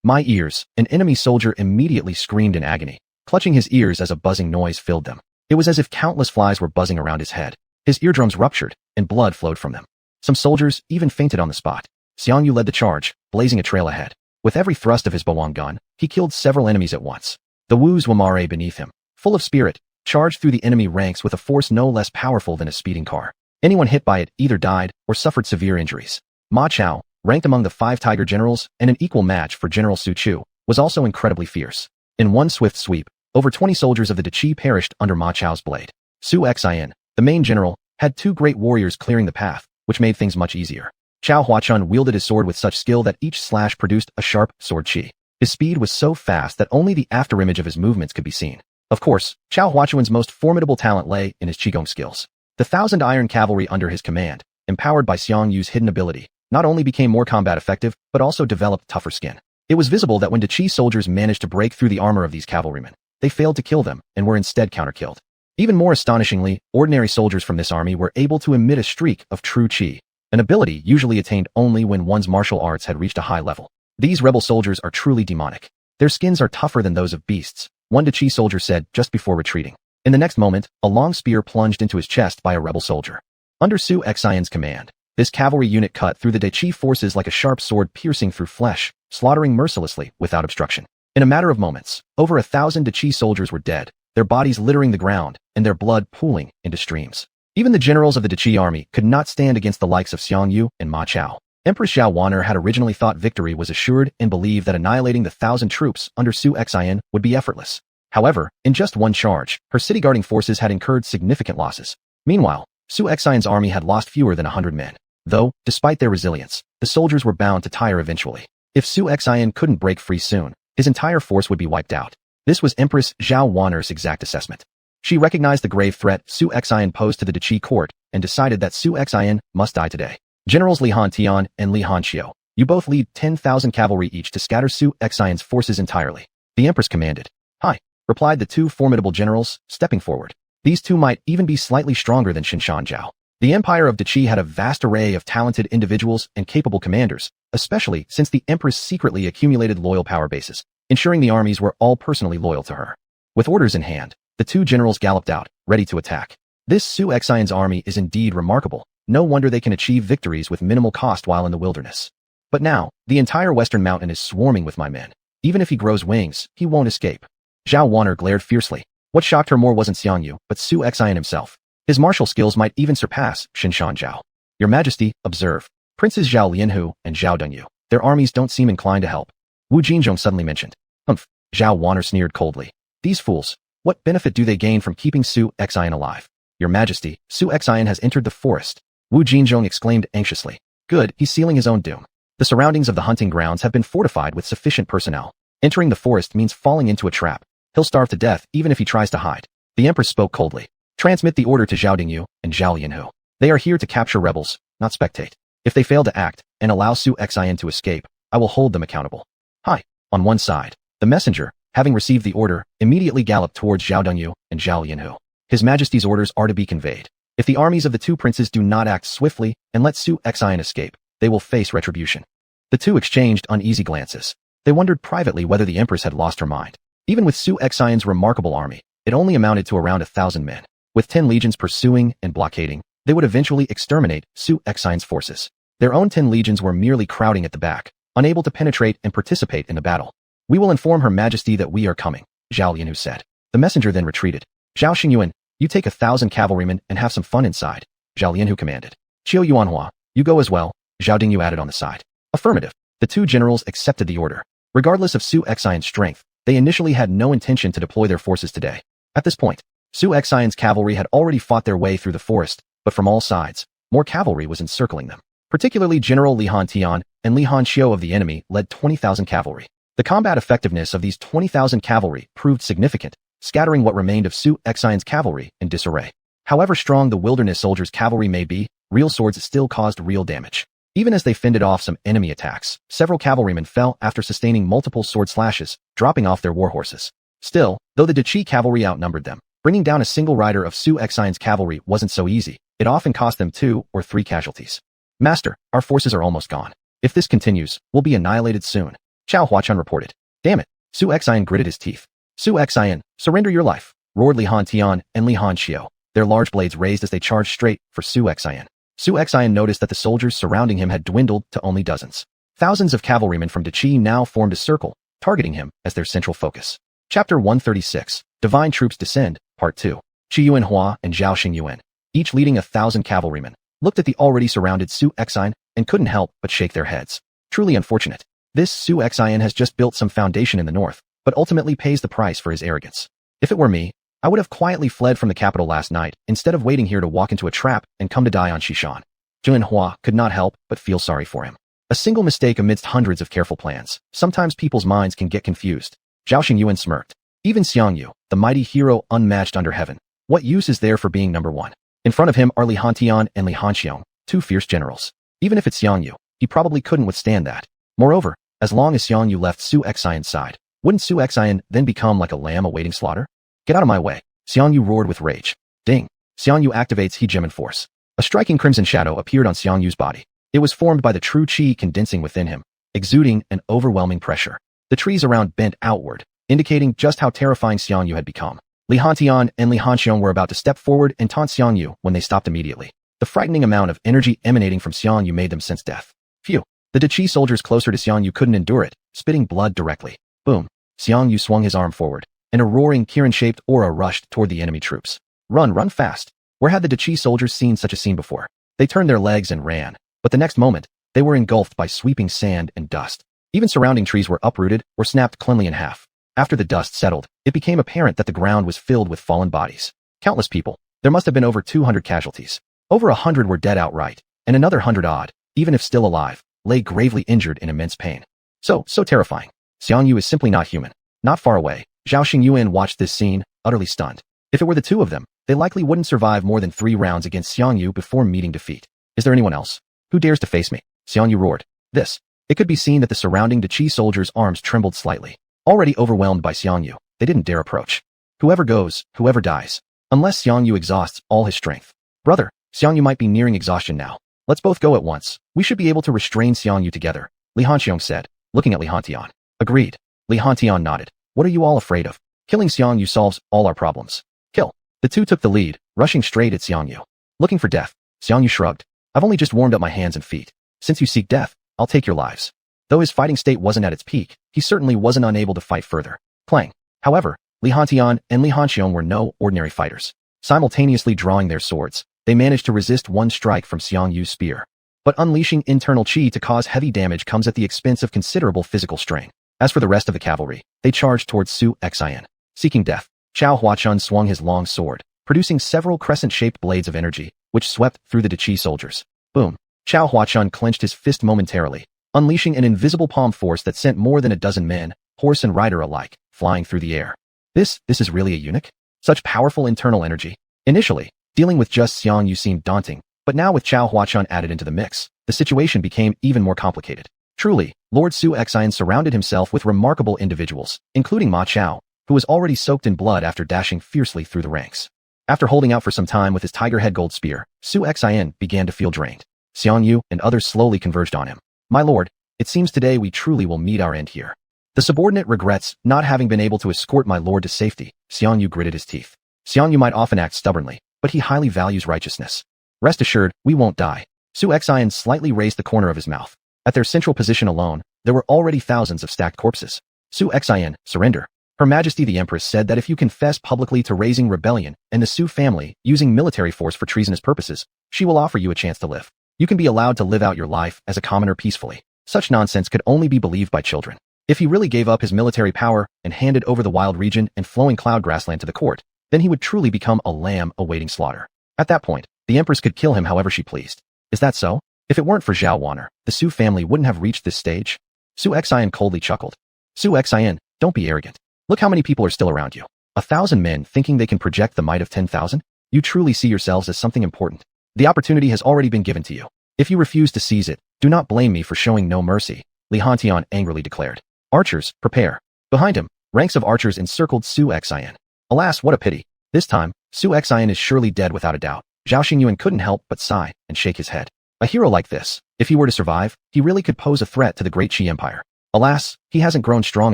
My ears! An enemy soldier immediately screamed in agony, clutching his ears as a buzzing noise filled them. It was as if countless flies were buzzing around his head. His eardrums ruptured, and blood flowed from them. Some soldiers even fainted on the spot. Xiangyu led the charge, blazing a trail ahead. With every thrust of his Boang gun, he killed several enemies at once. The Wu Zuamare beneath him, full of spirit, charged through the enemy ranks with a force no less powerful than a speeding car. Anyone hit by it either died or suffered severe injuries. Ma Chao, ranked among the 5 Tiger generals and an equal match for General Su Chu, was also incredibly fierce. In one swift sweep, over 20 soldiers of the Qi perished under Ma Chao's blade. Su Xian, the main general, had 2 great warriors clearing the path, which made things much easier. Chao Huachun wielded his sword with such skill that each slash produced a sharp sword qi. His speed was so fast that only the afterimage of his movements could be seen. Of course, Chao Huachun's most formidable talent lay in his qigong skills. The 1,000 iron cavalry under his command, empowered by Xiangyu's hidden ability, not only became more combat effective, but also developed tougher skin. It was visible that when Qi soldiers managed to break through the armor of these cavalrymen, they failed to kill them and were instead counter-killed. Even more astonishingly, ordinary soldiers from this army were able to emit a streak of true qi, an ability usually attained only when one's martial arts had reached a high level. These rebel soldiers are truly demonic. Their skins are tougher than those of beasts, one Qi soldier said just before retreating. In the next moment, a long spear plunged into his chest by a rebel soldier. Under Su Xian's command, this cavalry unit cut through the Qi forces like a sharp sword piercing through flesh, slaughtering mercilessly without obstruction. In a matter of moments, over 1,000 Qi soldiers were dead, their bodies littering the ground, and their blood pooling into streams. Even the generals of the Qi army could not stand against the likes of Xiangyu and Ma Chao. Empress xuanhuan had originally thought victory was assured and believed that annihilating the 1,000 troops under Su Xian would be effortless. However, in just one charge, her city-guarding forces had incurred significant losses. Meanwhile, Su Xian's army had lost fewer than 100 men. Though, despite their resilience, the soldiers were bound to tire eventually. If Su Xian couldn't break free soon, his entire force would be wiped out. This was Empress xuanhuan's exact assessment. She recognized the grave threat Su Xian posed to the Qi court and decided that Su Xian must die today. Generals Li Hantian and Li Hanqiu, you both lead 10,000 cavalry each to scatter Su Xian's forces entirely. The Empress commanded. Hi, replied the 2 formidable generals, stepping forward. These 2 might even be slightly stronger than Shinshan Zhao. The empire of Qi had a vast array of talented individuals and capable commanders, especially since the Empress secretly accumulated loyal power bases, ensuring the armies were all personally loyal to her. With orders in hand, the 2 generals galloped out, ready to attack. This Su Xian's army is indeed remarkable. No wonder they can achieve victories with minimal cost while in the wilderness. But now, the entire western mountain is swarming with my men. Even if he grows wings, he won't escape. Zhao Wan'er glared fiercely. What shocked her more wasn't Xiangyu, but Su Xian himself. His martial skills might even surpass Shinshan Zhao. Your Majesty, observe. Princes Zhao Lianhu and Zhao Dongyu. Their armies don't seem inclined to help. Wu Jinzhong suddenly mentioned. Humph. Zhao Wan'er sneered coldly. These fools. What benefit do they gain from keeping Su Xian alive? Your Majesty, Su Xian has entered the forest. Wu Jinzhong exclaimed anxiously. Good, he's sealing his own doom. The surroundings of the hunting grounds have been fortified with sufficient personnel. Entering the forest means falling into a trap. He'll starve to death even if he tries to hide. The Empress spoke coldly. Transmit the order to Zhao Dingyu and Zhao Lianhu. They are here to capture rebels, not spectate. If they fail to act and allow Su Xian to escape, I will hold them accountable. Hi. On one side, the messenger, having received the order, immediately galloped towards Zhao Dongyu and Zhao Lianhu. His Majesty's orders are to be conveyed. If the armies of the 2 princes do not act swiftly and let Su Xian escape, they will face retribution. The 2 exchanged uneasy glances. They wondered privately whether the Empress had lost her mind. Even with Su Xian's remarkable army, it only amounted to around 1,000 men. With 10 legions pursuing and blockading, they would eventually exterminate Su Xian's forces. Their own 10 legions were merely crowding at the back, unable to penetrate and participate in the battle. We will inform Her Majesty that we are coming, Zhao Lianhu said. The messenger then retreated. Zhao Xingyuan, you take 1,000 cavalrymen and have some fun inside, Zhao Lianhu commanded. Xuanhuan, you go as well, Zhao Dingyu added on the side. Affirmative. The 2 generals accepted the order. Regardless of Su Xian's strength, They initially had no intention to deploy their forces today. At this point, Su Xuan's cavalry had already fought their way through the forest, but from all sides, more cavalry was encircling them. Particularly General Li Hantian and Li Hanxiu of the enemy led 20,000 cavalry. The combat effectiveness of these 20,000 cavalry proved significant, scattering what remained of Su Xuan's cavalry in disarray. However strong the wilderness soldiers' cavalry may be, real swords still caused real damage. Even as they fended off some enemy attacks, several cavalrymen fell after sustaining multiple sword slashes, dropping off their warhorses. Still, though the Qi cavalry outnumbered them, bringing down a single rider of Su Xuan's cavalry wasn't so easy. It often cost them 2 or 3 casualties. Master, our forces are almost gone. If this continues, we'll be annihilated soon, xuanhuan reported. Damn it, Su Xuan gritted his teeth. Su Xuan, surrender your life, roared Li Hantian and Li Hanxiu, their large blades raised as they charged straight for Su Xuan. Su Xuan noticed that the soldiers surrounding him had dwindled to only dozens. Thousands of cavalrymen from Qi now formed a circle, targeting him as their central focus. Chapter 136, Divine Troops Descend, Part 2. Xuanhuan and Zhao Xingyuan, each leading 1,000 cavalrymen, looked at the already surrounded Su Xuan and couldn't help but shake their heads. Truly unfortunate. This Su Xuan has just built some foundation in the north, but ultimately pays the price for his arrogance. If it were me, I would have quietly fled from the capital last night instead of waiting here to walk into a trap and come to die on Xishan. Xuanhuan could not help but feel sorry for him. A single mistake amidst hundreds of careful plans. Sometimes people's minds can get confused. Zhao Xingyuan smirked. Even Xiangyu, the mighty hero unmatched under heaven. What use is there for being number one? In front of him are Li Hantian and Li Hanxiu, 2 fierce generals. Even if it's Xiangyu, he probably couldn't withstand that. Moreover, as long as Xiangyu left Su Xuan's side, wouldn't Su Xuan then become like a lamb awaiting slaughter? Get out of my way, Xiangyu roared with rage. Ding! Xiangyu activates Hegeman Force. A striking crimson shadow appeared on Xiangyu's body. It was formed by the true qi condensing within him, exuding an overwhelming pressure. The trees around bent outward, indicating just how terrifying Xiangyu had become. Li Hantian and Li Hanxiu were about to step forward and taunt Xiangyu when they stopped immediately. The frightening amount of energy emanating from Xiangyu made them sense death. Phew! The Qi soldiers closer to Xiangyu couldn't endure it, spitting blood directly. Boom! Xiangyu swung his arm forward, and a roaring Kirin-shaped aura rushed toward the enemy troops. Run fast! Where had the Qi soldiers seen such a scene before? They turned their legs and ran, but the next moment, they were engulfed by sweeping sand and dust. Even surrounding trees were uprooted or snapped cleanly in half. After the dust settled, it became apparent that the ground was filled with fallen bodies. Countless people. There must have been over 200 casualties. Over 100 were dead outright, and another 100 odd, even if still alive, lay gravely injured in immense pain. So terrifying. Xiangyu is simply not human. Not far away, Zhao Xingyuan watched this scene, utterly stunned. If it were the two of them, they likely wouldn't survive more than 3 rounds against Xiangyu before meeting defeat. Is there anyone else? Who dares to face me? Xiangyu roared. It could be seen that the surrounding Qi soldiers' arms trembled slightly. Already overwhelmed by Xiangyu, they didn't dare approach. Whoever goes, whoever dies. Unless Xiangyu exhausts all his strength. Brother, Xiangyu might be nearing exhaustion now. Let's both go at once. We should be able to restrain Xiangyu together, Li Hanxiu said, looking at Li Hantian. Agreed. Li Hantian nodded. What are you all afraid of? Killing Xiangyu solves all our problems. Kill. The two took the lead, rushing straight at Xiangyu. Looking for death. Xiangyu shrugged. I've only just warmed up my hands and feet. Since you seek death, I'll take your lives. Though his fighting state wasn't at its peak, he certainly wasn't unable to fight further. Clang. However, Li Hantian and Li Hanxiu were no ordinary fighters. Simultaneously drawing their swords, they managed to resist one strike from Xiangyu's spear. But unleashing internal qi to cause heavy damage comes at the expense of considerable physical strain. As for the rest of the cavalry, they charged towards Su Xuan. Seeking death, Chao Huachun swung his long sword, producing several crescent-shaped blades of energy, which swept through the Qi soldiers. Boom. Chao Huachun clenched his fist momentarily, unleashing an invisible palm force that sent more than a dozen men, horse and rider alike, flying through the air. This is really a eunuch? Such powerful internal energy. Initially, dealing with just Xiangyu seemed daunting, but now with Chao Huachun added into the mix, the situation became even more complicated. Truly, Lord Su Xuan surrounded himself with remarkable individuals, including Ma Chao, who was already soaked in blood after dashing fiercely through the ranks. After holding out for some time with his tiger head gold spear, Su Xuan began to feel drained. Xiangyu and others slowly converged on him. My lord, it seems today we truly will meet our end here. The subordinate regrets not having been able to escort my lord to safety, Xiangyu gritted his teeth. Xiangyu might often act stubbornly, but he highly values righteousness. Rest assured, we won't die. Su Xuan slightly raised the corner of his mouth. At their central position alone, there were already thousands of stacked corpses. Su Xuan, surrender. Her Majesty the Empress said that if you confess publicly to raising rebellion and the Su family using military force for treasonous purposes, she will offer you a chance to live. You can be allowed to live out your life as a commoner peacefully. Such nonsense could only be believed by children. If he really gave up his military power and handed over the wild region and flowing cloud grassland to the court, then he would truly become a lamb awaiting slaughter. At that point, the Empress could kill him however she pleased. Is that so? If it weren't for xuanhuan, the Su family wouldn't have reached this stage. Su Xuan coldly chuckled. Su Xuan, don't be arrogant. Look how many people are still around you. 1,000 men thinking they can project the might of 10,000? You truly see yourselves as something important. The opportunity has already been given to you. If you refuse to seize it, do not blame me for showing no mercy, Li Hantian angrily declared. Archers, prepare. Behind him, ranks of archers encircled Su Xuan. Alas, what a pity. This time, Su Xuan is surely dead without a doubt. Zhao Xingyuan couldn't help but sigh and shake his head. A hero like this, if he were to survive, he really could pose a threat to the Great Qi Empire. Alas, he hasn't grown strong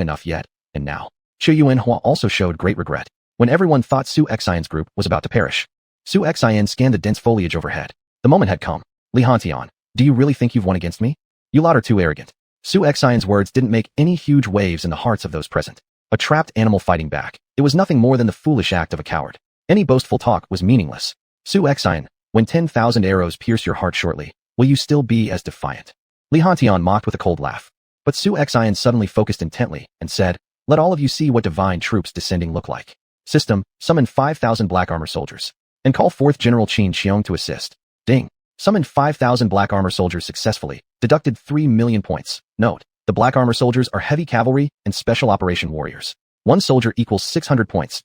enough yet, and now. Xuanhuan also showed great regret. When everyone thought Su Xuan's group was about to perish, Su Xuan scanned the dense foliage overhead. The moment had come. Li Hantian, do you really think you've won against me? You lot are too arrogant. Su Xuan's words didn't make any huge waves in the hearts of those present. A trapped animal fighting back. It was nothing more than the foolish act of a coward. Any boastful talk was meaningless. Su Xuan, when 10,000 arrows pierce your heart shortly, will you still be as defiant? Li Hantian mocked with a cold laugh. But Su Xuan suddenly focused intently and said, let all of you see what divine troops descending look like. System, summon 5,000 black armor soldiers. And call forth General Qin Xiong to assist. Ding. Summoned 5,000 black armor soldiers successfully, deducted 3 million points. Note, the black armor soldiers are heavy cavalry and special operation warriors. One soldier equals 600 points.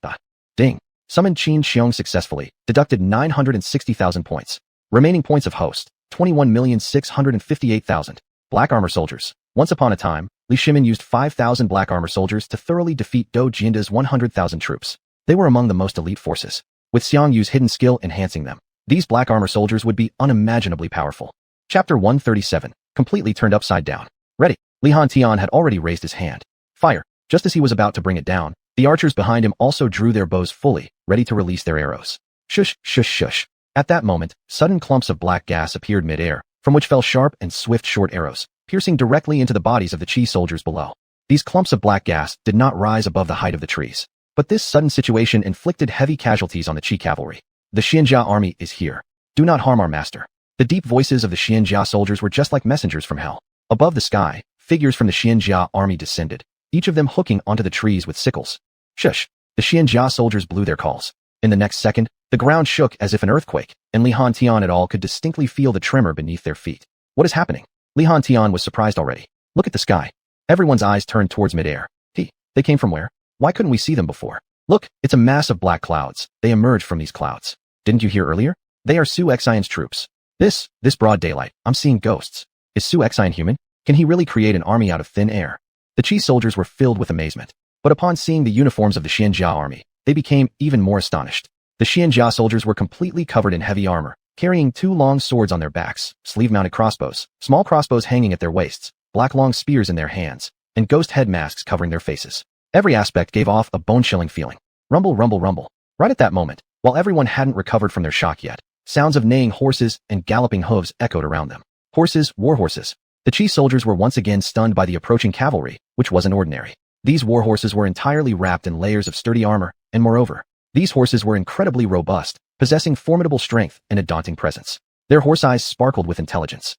Ding. Summoned Qin Xiong successfully, deducted 960,000 points. Remaining points of host, 21,658,000. Black armor soldiers. Once upon a time, Li Shimin used 5,000 black armor soldiers to thoroughly defeat Dou Jianda's 100,000 troops. They were among the most elite forces, with Xiang Yu's hidden skill enhancing them. These black armor soldiers would be unimaginably powerful. Chapter 137, completely turned upside down. Ready. Li Hantian had already raised his hand. Fire. Just as he was about to bring it down, the archers behind him also drew their bows fully, ready to release their arrows. Shush, shush, shush. At that moment, sudden clumps of black gas appeared mid-air, from which fell sharp and swift short arrows, piercing directly into the bodies of the Qi soldiers below. These clumps of black gas did not rise above the height of the trees. But this sudden situation inflicted heavy casualties on the Qi cavalry. The Xianjia army is here. Do not harm our master. The deep voices of the Xianjia soldiers were just like messengers from hell. Above the sky, figures from the Xianjia army descended, each of them hooking onto the trees with sickles. Shush! The Xianjia soldiers blew their calls. In the next second, the ground shook as if an earthquake, and Li Hantian et al. Could distinctly feel the tremor beneath their feet. What is happening? Li Hantian was surprised already. Look at the sky. Everyone's eyes turned towards midair. They came from where? Why couldn't we see them before? Look, it's a mass of black clouds. They emerged from these clouds. Didn't you hear earlier? They are Su Xuan's troops. This broad daylight, I'm seeing ghosts. Is Su Xuan human? Can he really create an army out of thin air? The Qi soldiers were filled with amazement. But upon seeing the uniforms of the Xianjia army, they became even more astonished. The Xianjia soldiers were completely covered in heavy armor, carrying 2 long swords on their backs, sleeve-mounted crossbows, small crossbows hanging at their waists, black long spears in their hands, and ghost head masks covering their faces. Every aspect gave off a bone-chilling feeling. Rumble, rumble, rumble. Right at that moment, while everyone hadn't recovered from their shock yet, sounds of neighing horses and galloping hooves echoed around them. Horses, war horses. The Qi soldiers were once again stunned by the approaching cavalry, which wasn't ordinary. These war horses were entirely wrapped in layers of sturdy armor, and moreover, these horses were incredibly robust, possessing formidable strength and a daunting presence. Their horse eyes sparkled with intelligence.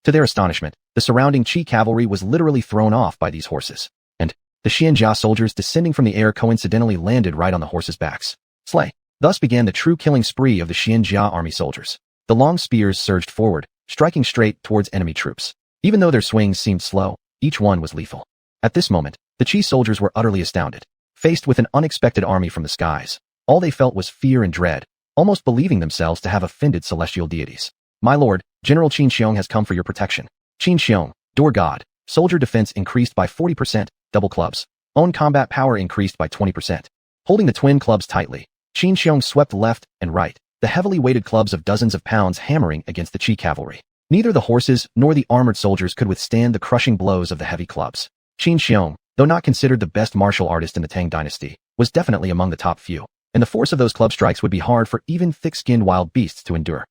To their astonishment, the surrounding Qi cavalry was literally thrown off by these horses. And the Xianjia soldiers descending from the air coincidentally landed right on the horses' backs. Slay. Thus began the true killing spree of the Xianjia army soldiers. The long spears surged forward, striking straight towards enemy troops. Even though their swings seemed slow, each one was lethal. At this moment, the Qi soldiers were utterly astounded. Faced with an unexpected army from the skies, all they felt was fear and dread, almost believing themselves to have offended celestial deities. My lord, General Qin Xiong has come for your protection. Qin Xiong, door god, soldier defense increased by 40%, double clubs. Own combat power increased by 20%. Holding the twin clubs tightly, Qin Xiong swept left and right, the heavily weighted clubs of dozens of pounds hammering against the Qi cavalry. Neither the horses nor the armored soldiers could withstand the crushing blows of the heavy clubs. Qin Xiong, though not considered the best martial artist in the Tang dynasty, was definitely among the top few, and the force of those club strikes would be hard for even thick-skinned wild beasts to endure.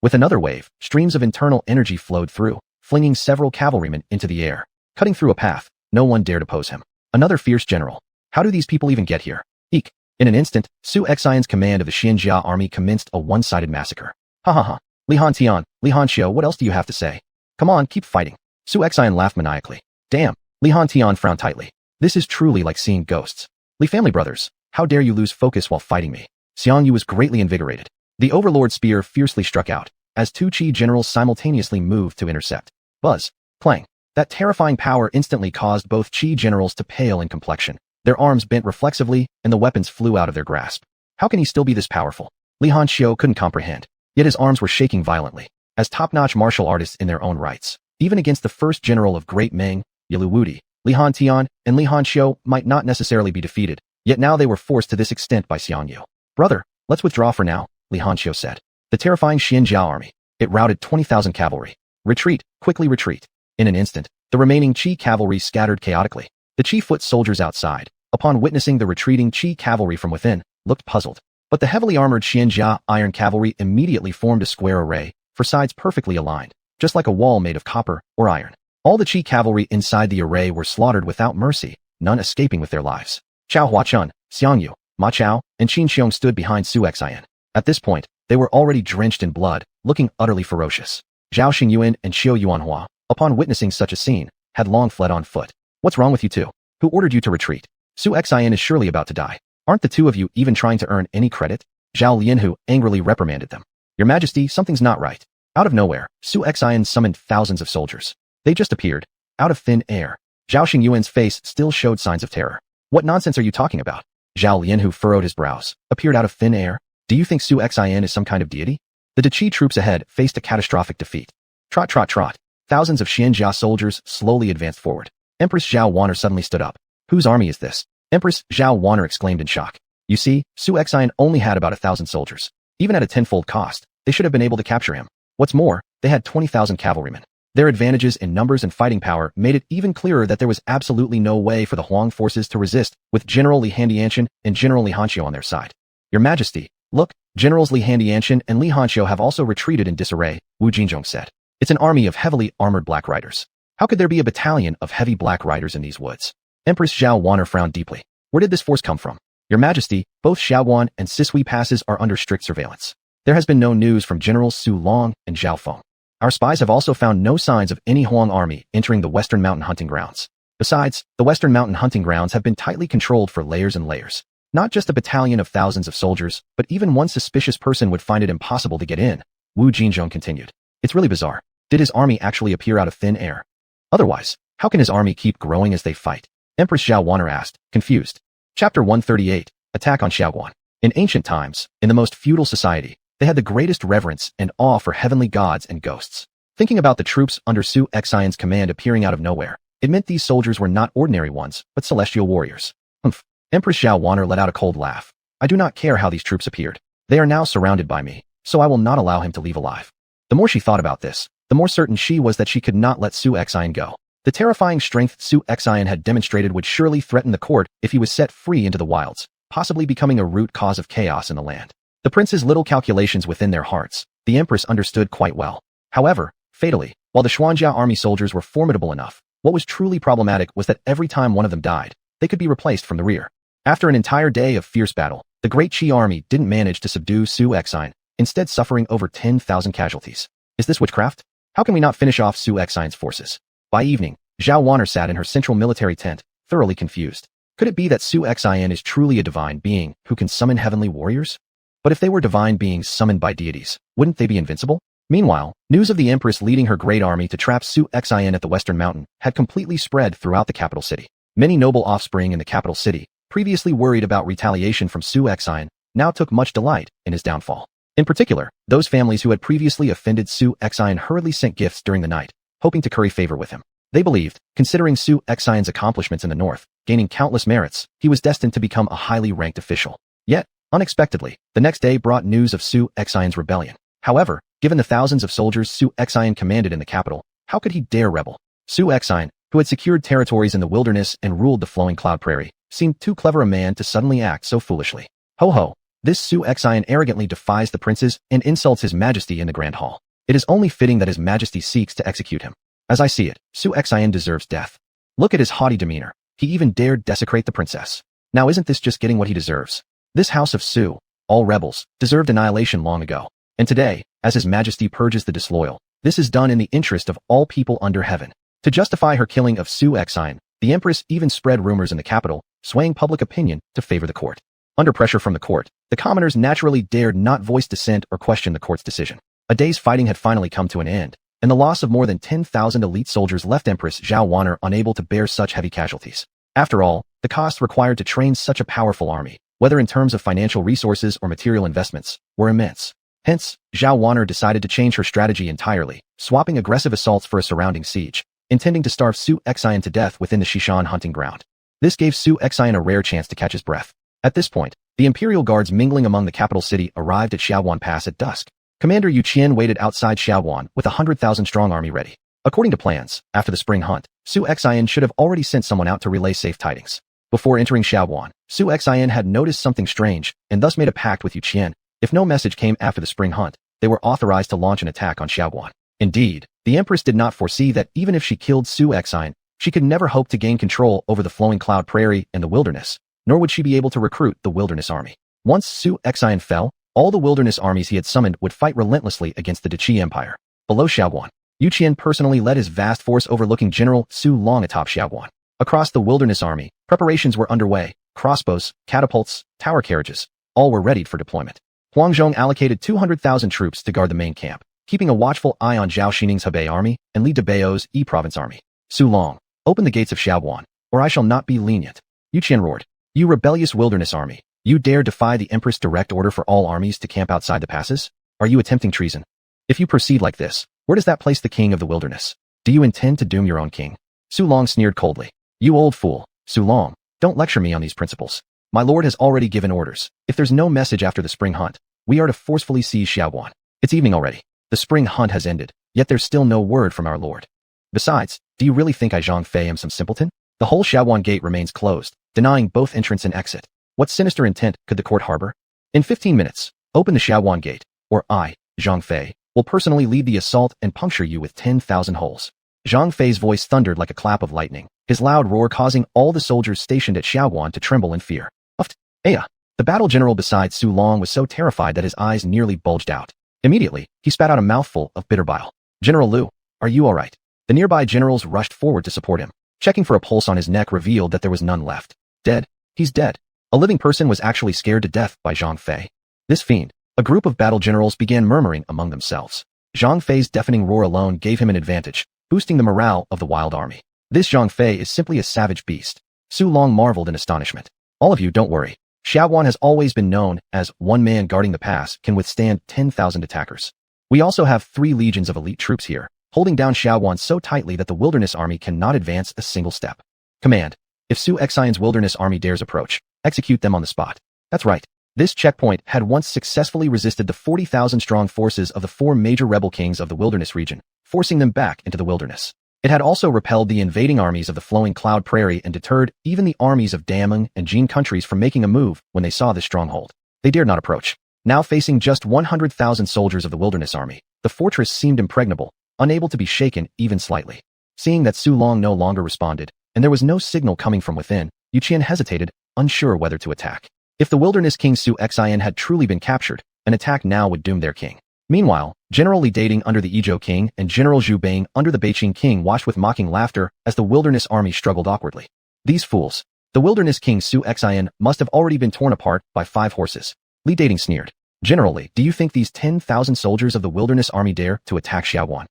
With another wave, streams of internal energy flowed through, flinging several cavalrymen into the air. Cutting through a path, no one dared oppose him. Another fierce general. How do these people even get here? Eek. In an instant, Su Xuan's command of the Xianjia army commenced a one-sided massacre. Ha ha ha. Li Hantian, Li Hanxiu, what else do you have to say? Come on, keep fighting. Su Xuan laughed maniacally. Damn, Li Hantian frowned tightly. This is truly like seeing ghosts. Li family brothers, how dare you lose focus while fighting me? Xiang Yu was greatly invigorated. The overlord spear fiercely struck out, as two Qi generals simultaneously moved to intercept. Buzz. Clang. That terrifying power instantly caused both Qi generals to pale in complexion. Their arms bent reflexively, and the weapons flew out of their grasp. How can he still be this powerful? Li Hanxiu couldn't comprehend. Yet his arms were shaking violently. As top-notch martial artists in their own rights, even against the first general of Great Ming, Yilu Wudi, Li Hantian and Li Hanxiu might not necessarily be defeated, yet now they were forced to this extent by Xiang Yu. Brother, let's withdraw for now, Li Hanxiu said. The terrifying Xianjiao army. It routed 20,000 cavalry. Retreat, quickly retreat. In an instant, the remaining Qi cavalry scattered chaotically. The Qi foot soldiers outside, upon witnessing the retreating Qi cavalry from within, looked puzzled. But the heavily armored Xianjia iron cavalry immediately formed a square array, for sides perfectly aligned, just like a wall made of copper or iron. All the Qi cavalry inside the array were slaughtered without mercy, none escaping with their lives. Chao Huachun, Xiang Yu, Ma Chao, and Qin Xiong stood behind Su Xian. At this point, they were already drenched in blood, looking utterly ferocious. Zhao Xingyuan and Xiu Xuanhuan, upon witnessing such a scene, had long fled on foot. What's wrong with you two? Who ordered you to retreat? Su Xian is surely about to die. Aren't the two of you even trying to earn any credit? Zhao Lianhu angrily reprimanded them. Your Majesty, something's not right. Out of nowhere, Su Xian summoned thousands of soldiers. They just appeared, out of thin air. Zhao Xingyuan's face still showed signs of terror. What nonsense are you talking about? Zhao Lianhu furrowed his brows. Appeared out of thin air? Do you think Su Xian is some kind of deity? The Qi troops ahead faced a catastrophic defeat. Trot, trot, trot. Thousands of Xianjia soldiers slowly advanced forward. Empress Zhao Wanner suddenly stood up. Whose army is this? Empress Zhao Wanner exclaimed in shock. You see, Su Xian only had about 1,000 soldiers. Even at a tenfold cost, they should have been able to capture him. What's more, they had 20,000 cavalrymen. Their advantages in numbers and fighting power made it even clearer that there was absolutely no way for the Huang forces to resist, with General Li Handianshan and General Li Hanxiu on their side. Your Majesty, look, Generals Li Handianshan and Li Hanxiu have also retreated in disarray, Wu Jinzhong said. It's an army of heavily armored black riders. How could there be a battalion of heavy black riders in these woods? Empress Zhao Wanner frowned deeply. Where did this force come from? Your Majesty, both Shaoguan and Sisui passes are under strict surveillance. There has been no news from Generals Su Long and Zhao Feng. Our spies have also found no signs of any Huang army entering the Western Mountain hunting grounds. Besides, the Western Mountain hunting grounds have been tightly controlled for layers and layers. Not just a battalion of thousands of soldiers, but even one suspicious person would find it impossible to get in, Wu Jinzhong continued. It's really bizarre. Did his army actually appear out of thin air? Otherwise, how can his army keep growing as they fight? Empress Zhao Wanner asked, confused. Chapter 138, Attack on Shaoguan. In ancient times, in the most feudal society, they had the greatest reverence and awe for heavenly gods and ghosts. Thinking about the troops under Su Xian's command appearing out of nowhere, it meant these soldiers were not ordinary ones, but celestial warriors. Humph. Empress Zhao Wanner let out a cold laugh. I do not care how these troops appeared. They are now surrounded by me, so I will not allow him to leave alive. The more she thought about this, the more certain she was that she could not let Su Xian go. The terrifying strength Su Xian had demonstrated would surely threaten the court if he was set free into the wilds, possibly becoming a root cause of chaos in the land. The prince's little calculations within their hearts, the empress understood quite well. However, fatally, while the Xuanjia army soldiers were formidable enough, what was truly problematic was that every time one of them died, they could be replaced from the rear. After an entire day of fierce battle, the Great Qi army didn't manage to subdue Su Xian, instead suffering over 10,000 casualties. Is this witchcraft? How can we not finish off Su Xian's forces? By evening, Zhao Wanner sat in her central military tent, thoroughly confused. Could it be that Su Xian is truly a divine being who can summon heavenly warriors? But if they were divine beings summoned by deities, wouldn't they be invincible? Meanwhile, news of the Empress leading her great army to trap Su Xian at the Western Mountain had completely spread throughout the capital city. Many noble offspring in the capital city, previously worried about retaliation from Su Xian, now took much delight in his downfall. In particular, those families who had previously offended Su Xian hurriedly sent gifts during the night, hoping to curry favor with him. They believed, considering Su Xian's accomplishments in the north, gaining countless merits, he was destined to become a highly ranked official. Yet, unexpectedly, the next day brought news of Su Xian's rebellion. However, given the thousands of soldiers Su Xian commanded in the capital, how could he dare rebel? Su Xian, who had secured territories in the wilderness and ruled the flowing cloud prairie, seemed too clever a man to suddenly act so foolishly. Ho ho! This Su Xian arrogantly defies the princes and insults his majesty in the grand hall. It is only fitting that his majesty seeks to execute him. As I see it, Su Xian deserves death. Look at his haughty demeanor. He even dared desecrate the princess. Now isn't this just getting what he deserves? This house of Su, all rebels, deserved annihilation long ago. And today, as his majesty purges the disloyal, this is done in the interest of all people under heaven. To justify her killing of Su Xian, The Empress even spread rumors in the capital, swaying public opinion to favor the court. Under pressure from the court, the commoners naturally dared not voice dissent or question the court's decision. A day's fighting had finally come to an end, and the loss of more than 10,000 elite soldiers left Empress xuanhuan unable to bear such heavy casualties. After all, the costs required to train such a powerful army, whether in terms of financial resources or material investments, were immense. Hence, xuanhuan decided to change her strategy entirely, swapping aggressive assaults for a surrounding siege, intending to starve Su Xian to death within the Xishan hunting ground. This gave Su Xian a rare chance to catch his breath. At this point, the imperial guards mingling among the capital city arrived at Xuanhuan Pass at dusk. Commander Yu Qian waited outside Xuanhuan with a 100,000-strong army ready. According to plans, after the spring hunt, Su Xian should have already sent someone out to relay safe tidings. Before entering Xuanhuan, Su Xian had noticed something strange and thus made a pact with Yu Qian. If no message came after the spring hunt, they were authorized to launch an attack on Xuanhuan. Indeed, the Empress did not foresee that even if she killed Su Xian, she could never hope to gain control over the flowing cloud prairie and the wilderness, nor would she be able to recruit the wilderness army. Once Su Xian fell, all the wilderness armies he had summoned would fight relentlessly against the Qi Empire. Below Xuanhuan, Yu Qian personally led his vast force overlooking General Su Long atop Xuanhuan. Across the wilderness army, preparations were underway. Crossbows, catapults, tower carriages, all were readied for deployment. Huang Zhong allocated 200,000 troops to guard the main camp, keeping a watchful eye on Zhao Xining's Hebei army and Li Debao's Yi-province army. Su Long, open the gates of Xuanhuan, or I shall not be lenient. Yu Qian roared. You rebellious wilderness army, you dare defy the Empress' direct order for all armies to camp outside the passes? Are you attempting treason? If you proceed like this, where does that place the king of the wilderness? Do you intend to doom your own king? Su Long sneered coldly. You old fool, Su Long, don't lecture me on these principles. My lord has already given orders. If there's no message after the spring hunt, we are to forcefully seize Xuanhuan. It's evening already. The spring hunt has ended, yet there's still no word from our lord. Besides, do you really think I Zhang Fei am some simpleton? The whole Xuanhuan gate remains closed, denying both entrance and exit. What sinister intent could the court harbor? In 15 minutes, open the Xuanhuan gate, or I, Zhang Fei, will personally lead the assault and puncture you with 10,000 holes. Zhang Fei's voice thundered like a clap of lightning, his loud roar causing all the soldiers stationed at Xuanhuan to tremble in fear. Uft! Aya! The battle general beside Su Long was so terrified that his eyes nearly bulged out. Immediately, he spat out a mouthful of bitter bile. General Liu, are you all right? The nearby generals rushed forward to support him. Checking for a pulse on his neck revealed that there was none left. Dead? He's dead. A living person was actually scared to death by Zhang Fei. This fiend. A group of battle generals began murmuring among themselves. Zhang Fei's deafening roar alone gave him an advantage, boosting the morale of the wild army. This Zhang Fei is simply a savage beast. Su Long marveled in astonishment. All of you don't worry. Xuanhuan has always been known as one man guarding the pass can withstand 10,000 attackers. We also have 3 legions of elite troops here, holding down Xuanhuan so tightly that the wilderness army cannot advance a single step. Command. If Su Xian's wilderness army dares approach, execute them on the spot. That's right. This checkpoint had once successfully resisted the 40,000-strong forces of the 4 major rebel kings of the wilderness region, forcing them back into the wilderness. It had also repelled the invading armies of the flowing cloud prairie and deterred even the armies of Dameng and Jin countries from making a move when they saw this stronghold. They dared not approach. Now facing just 100,000 soldiers of the wilderness army, the fortress seemed impregnable, unable to be shaken even slightly. Seeing that Su Long no longer responded, and there was no signal coming from within, Yu Qian hesitated, unsure whether to attack. If the wilderness king Su Xian had truly been captured, an attack now would doom their king. Meanwhile, General Li Dating under the Izhou king and General Zhu Bang under the Beijing king watched with mocking laughter as the wilderness army struggled awkwardly. These fools. The wilderness king Su Xian must have already been torn apart by 5 horses. Li Dating sneered. Generally, do you think these 10,000 soldiers of the wilderness army dare to attack Xuanhuan?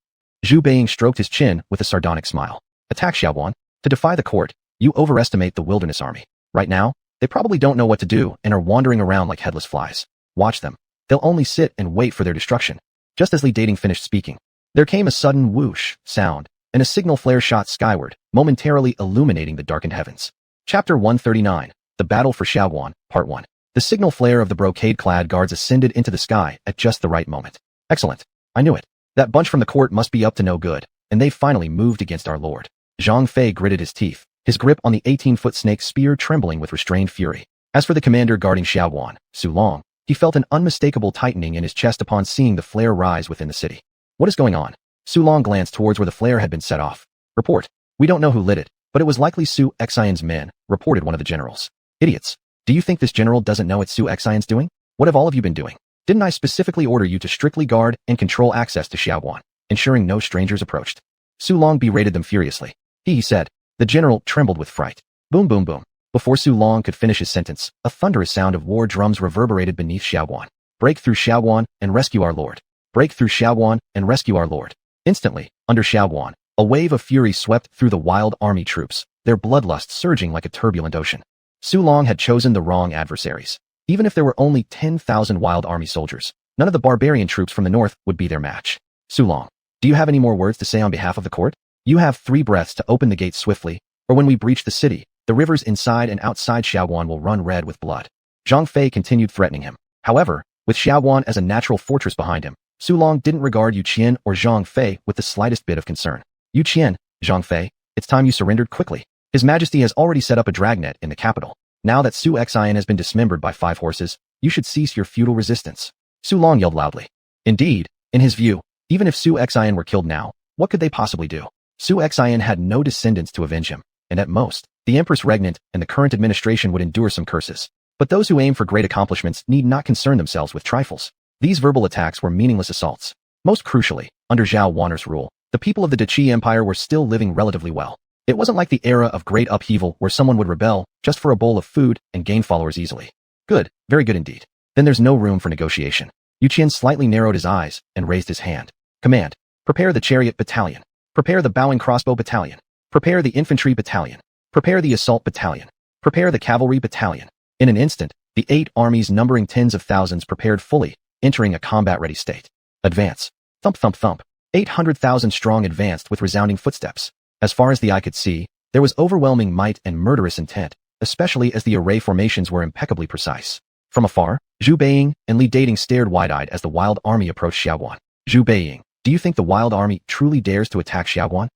Zhu Bang stroked his chin with a sardonic smile. Attack Xuanhuan? To defy the court, you overestimate the wilderness army. Right now, they probably don't know what to do and are wandering around like headless flies. Watch them. They'll only sit and wait for their destruction. Just as Li Dating finished speaking, there came a sudden whoosh sound, and a signal flare shot skyward, momentarily illuminating the darkened heavens. Chapter 139, The Battle for Xuanhuan, Part 1. The signal flare of the brocade-clad guards ascended into the sky at just the right moment. Excellent. I knew it. That bunch from the court must be up to no good, and they've finally moved against our lord. Zhang Fei gritted his teeth, his grip on the 18-foot snake spear trembling with restrained fury. As for the commander guarding Xuanhuan, Su Long, he felt an unmistakable tightening in his chest upon seeing the flare rise within the city. What is going on? Su Long glanced towards where the flare had been set off. Report. We don't know who lit it, but it was likely Su Xian's men, reported one of the generals. Idiots. Do you think this general doesn't know it's Su Xian's doing? What have all of you been doing? Didn't I specifically order you to strictly guard and control access to Xuanhuan, ensuring no strangers approached? Su Long berated them furiously. He said, The general trembled with fright. Boom boom boom. Before Su Long could finish his sentence, a thunderous sound of war drums reverberated beneath Xuanhuan. Break through Xuanhuan and rescue our lord. Break through Xuanhuan and rescue our lord. Instantly, under Xuanhuan, a wave of fury swept through the wild army troops, their bloodlust surging like a turbulent ocean. Su Long had chosen the wrong adversaries. Even if there were only 10,000 wild army soldiers, none of the barbarian troops from the north would be their match. Su Long, do you have any more words to say on behalf of the court? You have 3 breaths to open the gates swiftly, or when we breach the city, the rivers inside and outside Xuanhuan will run red with blood. Zhang Fei continued threatening him. However, with Xuanhuan as a natural fortress behind him, Su Long didn't regard Yu Qian or Zhang Fei with the slightest bit of concern. Yu Qian, Zhang Fei, it's time you surrendered quickly. His Majesty has already set up a dragnet in the capital. Now that Su Xian has been dismembered by 5 horses, you should cease your futile resistance. Su Long yelled loudly. Indeed, in his view, even if Su Xian were killed now, what could they possibly do? Su Xian had no descendants to avenge him, and at most, the Empress regnant and the current administration would endure some curses. But those who aim for great accomplishments need not concern themselves with trifles. These verbal attacks were meaningless assaults. Most crucially, under Zhao Wan'er's rule, the people of the Qi Empire were still living relatively well. It wasn't like the era of great upheaval where someone would rebel just for a bowl of food and gain followers easily. Good, very good indeed. Then there's no room for negotiation. Yu Qian slightly narrowed his eyes and raised his hand. Command, prepare the chariot battalion. Prepare the bowing crossbow battalion. Prepare the infantry battalion. Prepare the assault battalion. Prepare the cavalry battalion. In an instant, the 8 armies numbering tens of thousands prepared fully, entering a combat-ready state. Advance. Thump thump thump. 800,000 strong advanced with resounding footsteps. As far as the eye could see, there was overwhelming might and murderous intent, especially as the array formations were impeccably precise. From afar, Zhu Beiying and Li Dating stared wide-eyed as the wild army approached Xuanhuan. Zhu Beiying, do you think the wild army truly dares to attack Xuanhuan?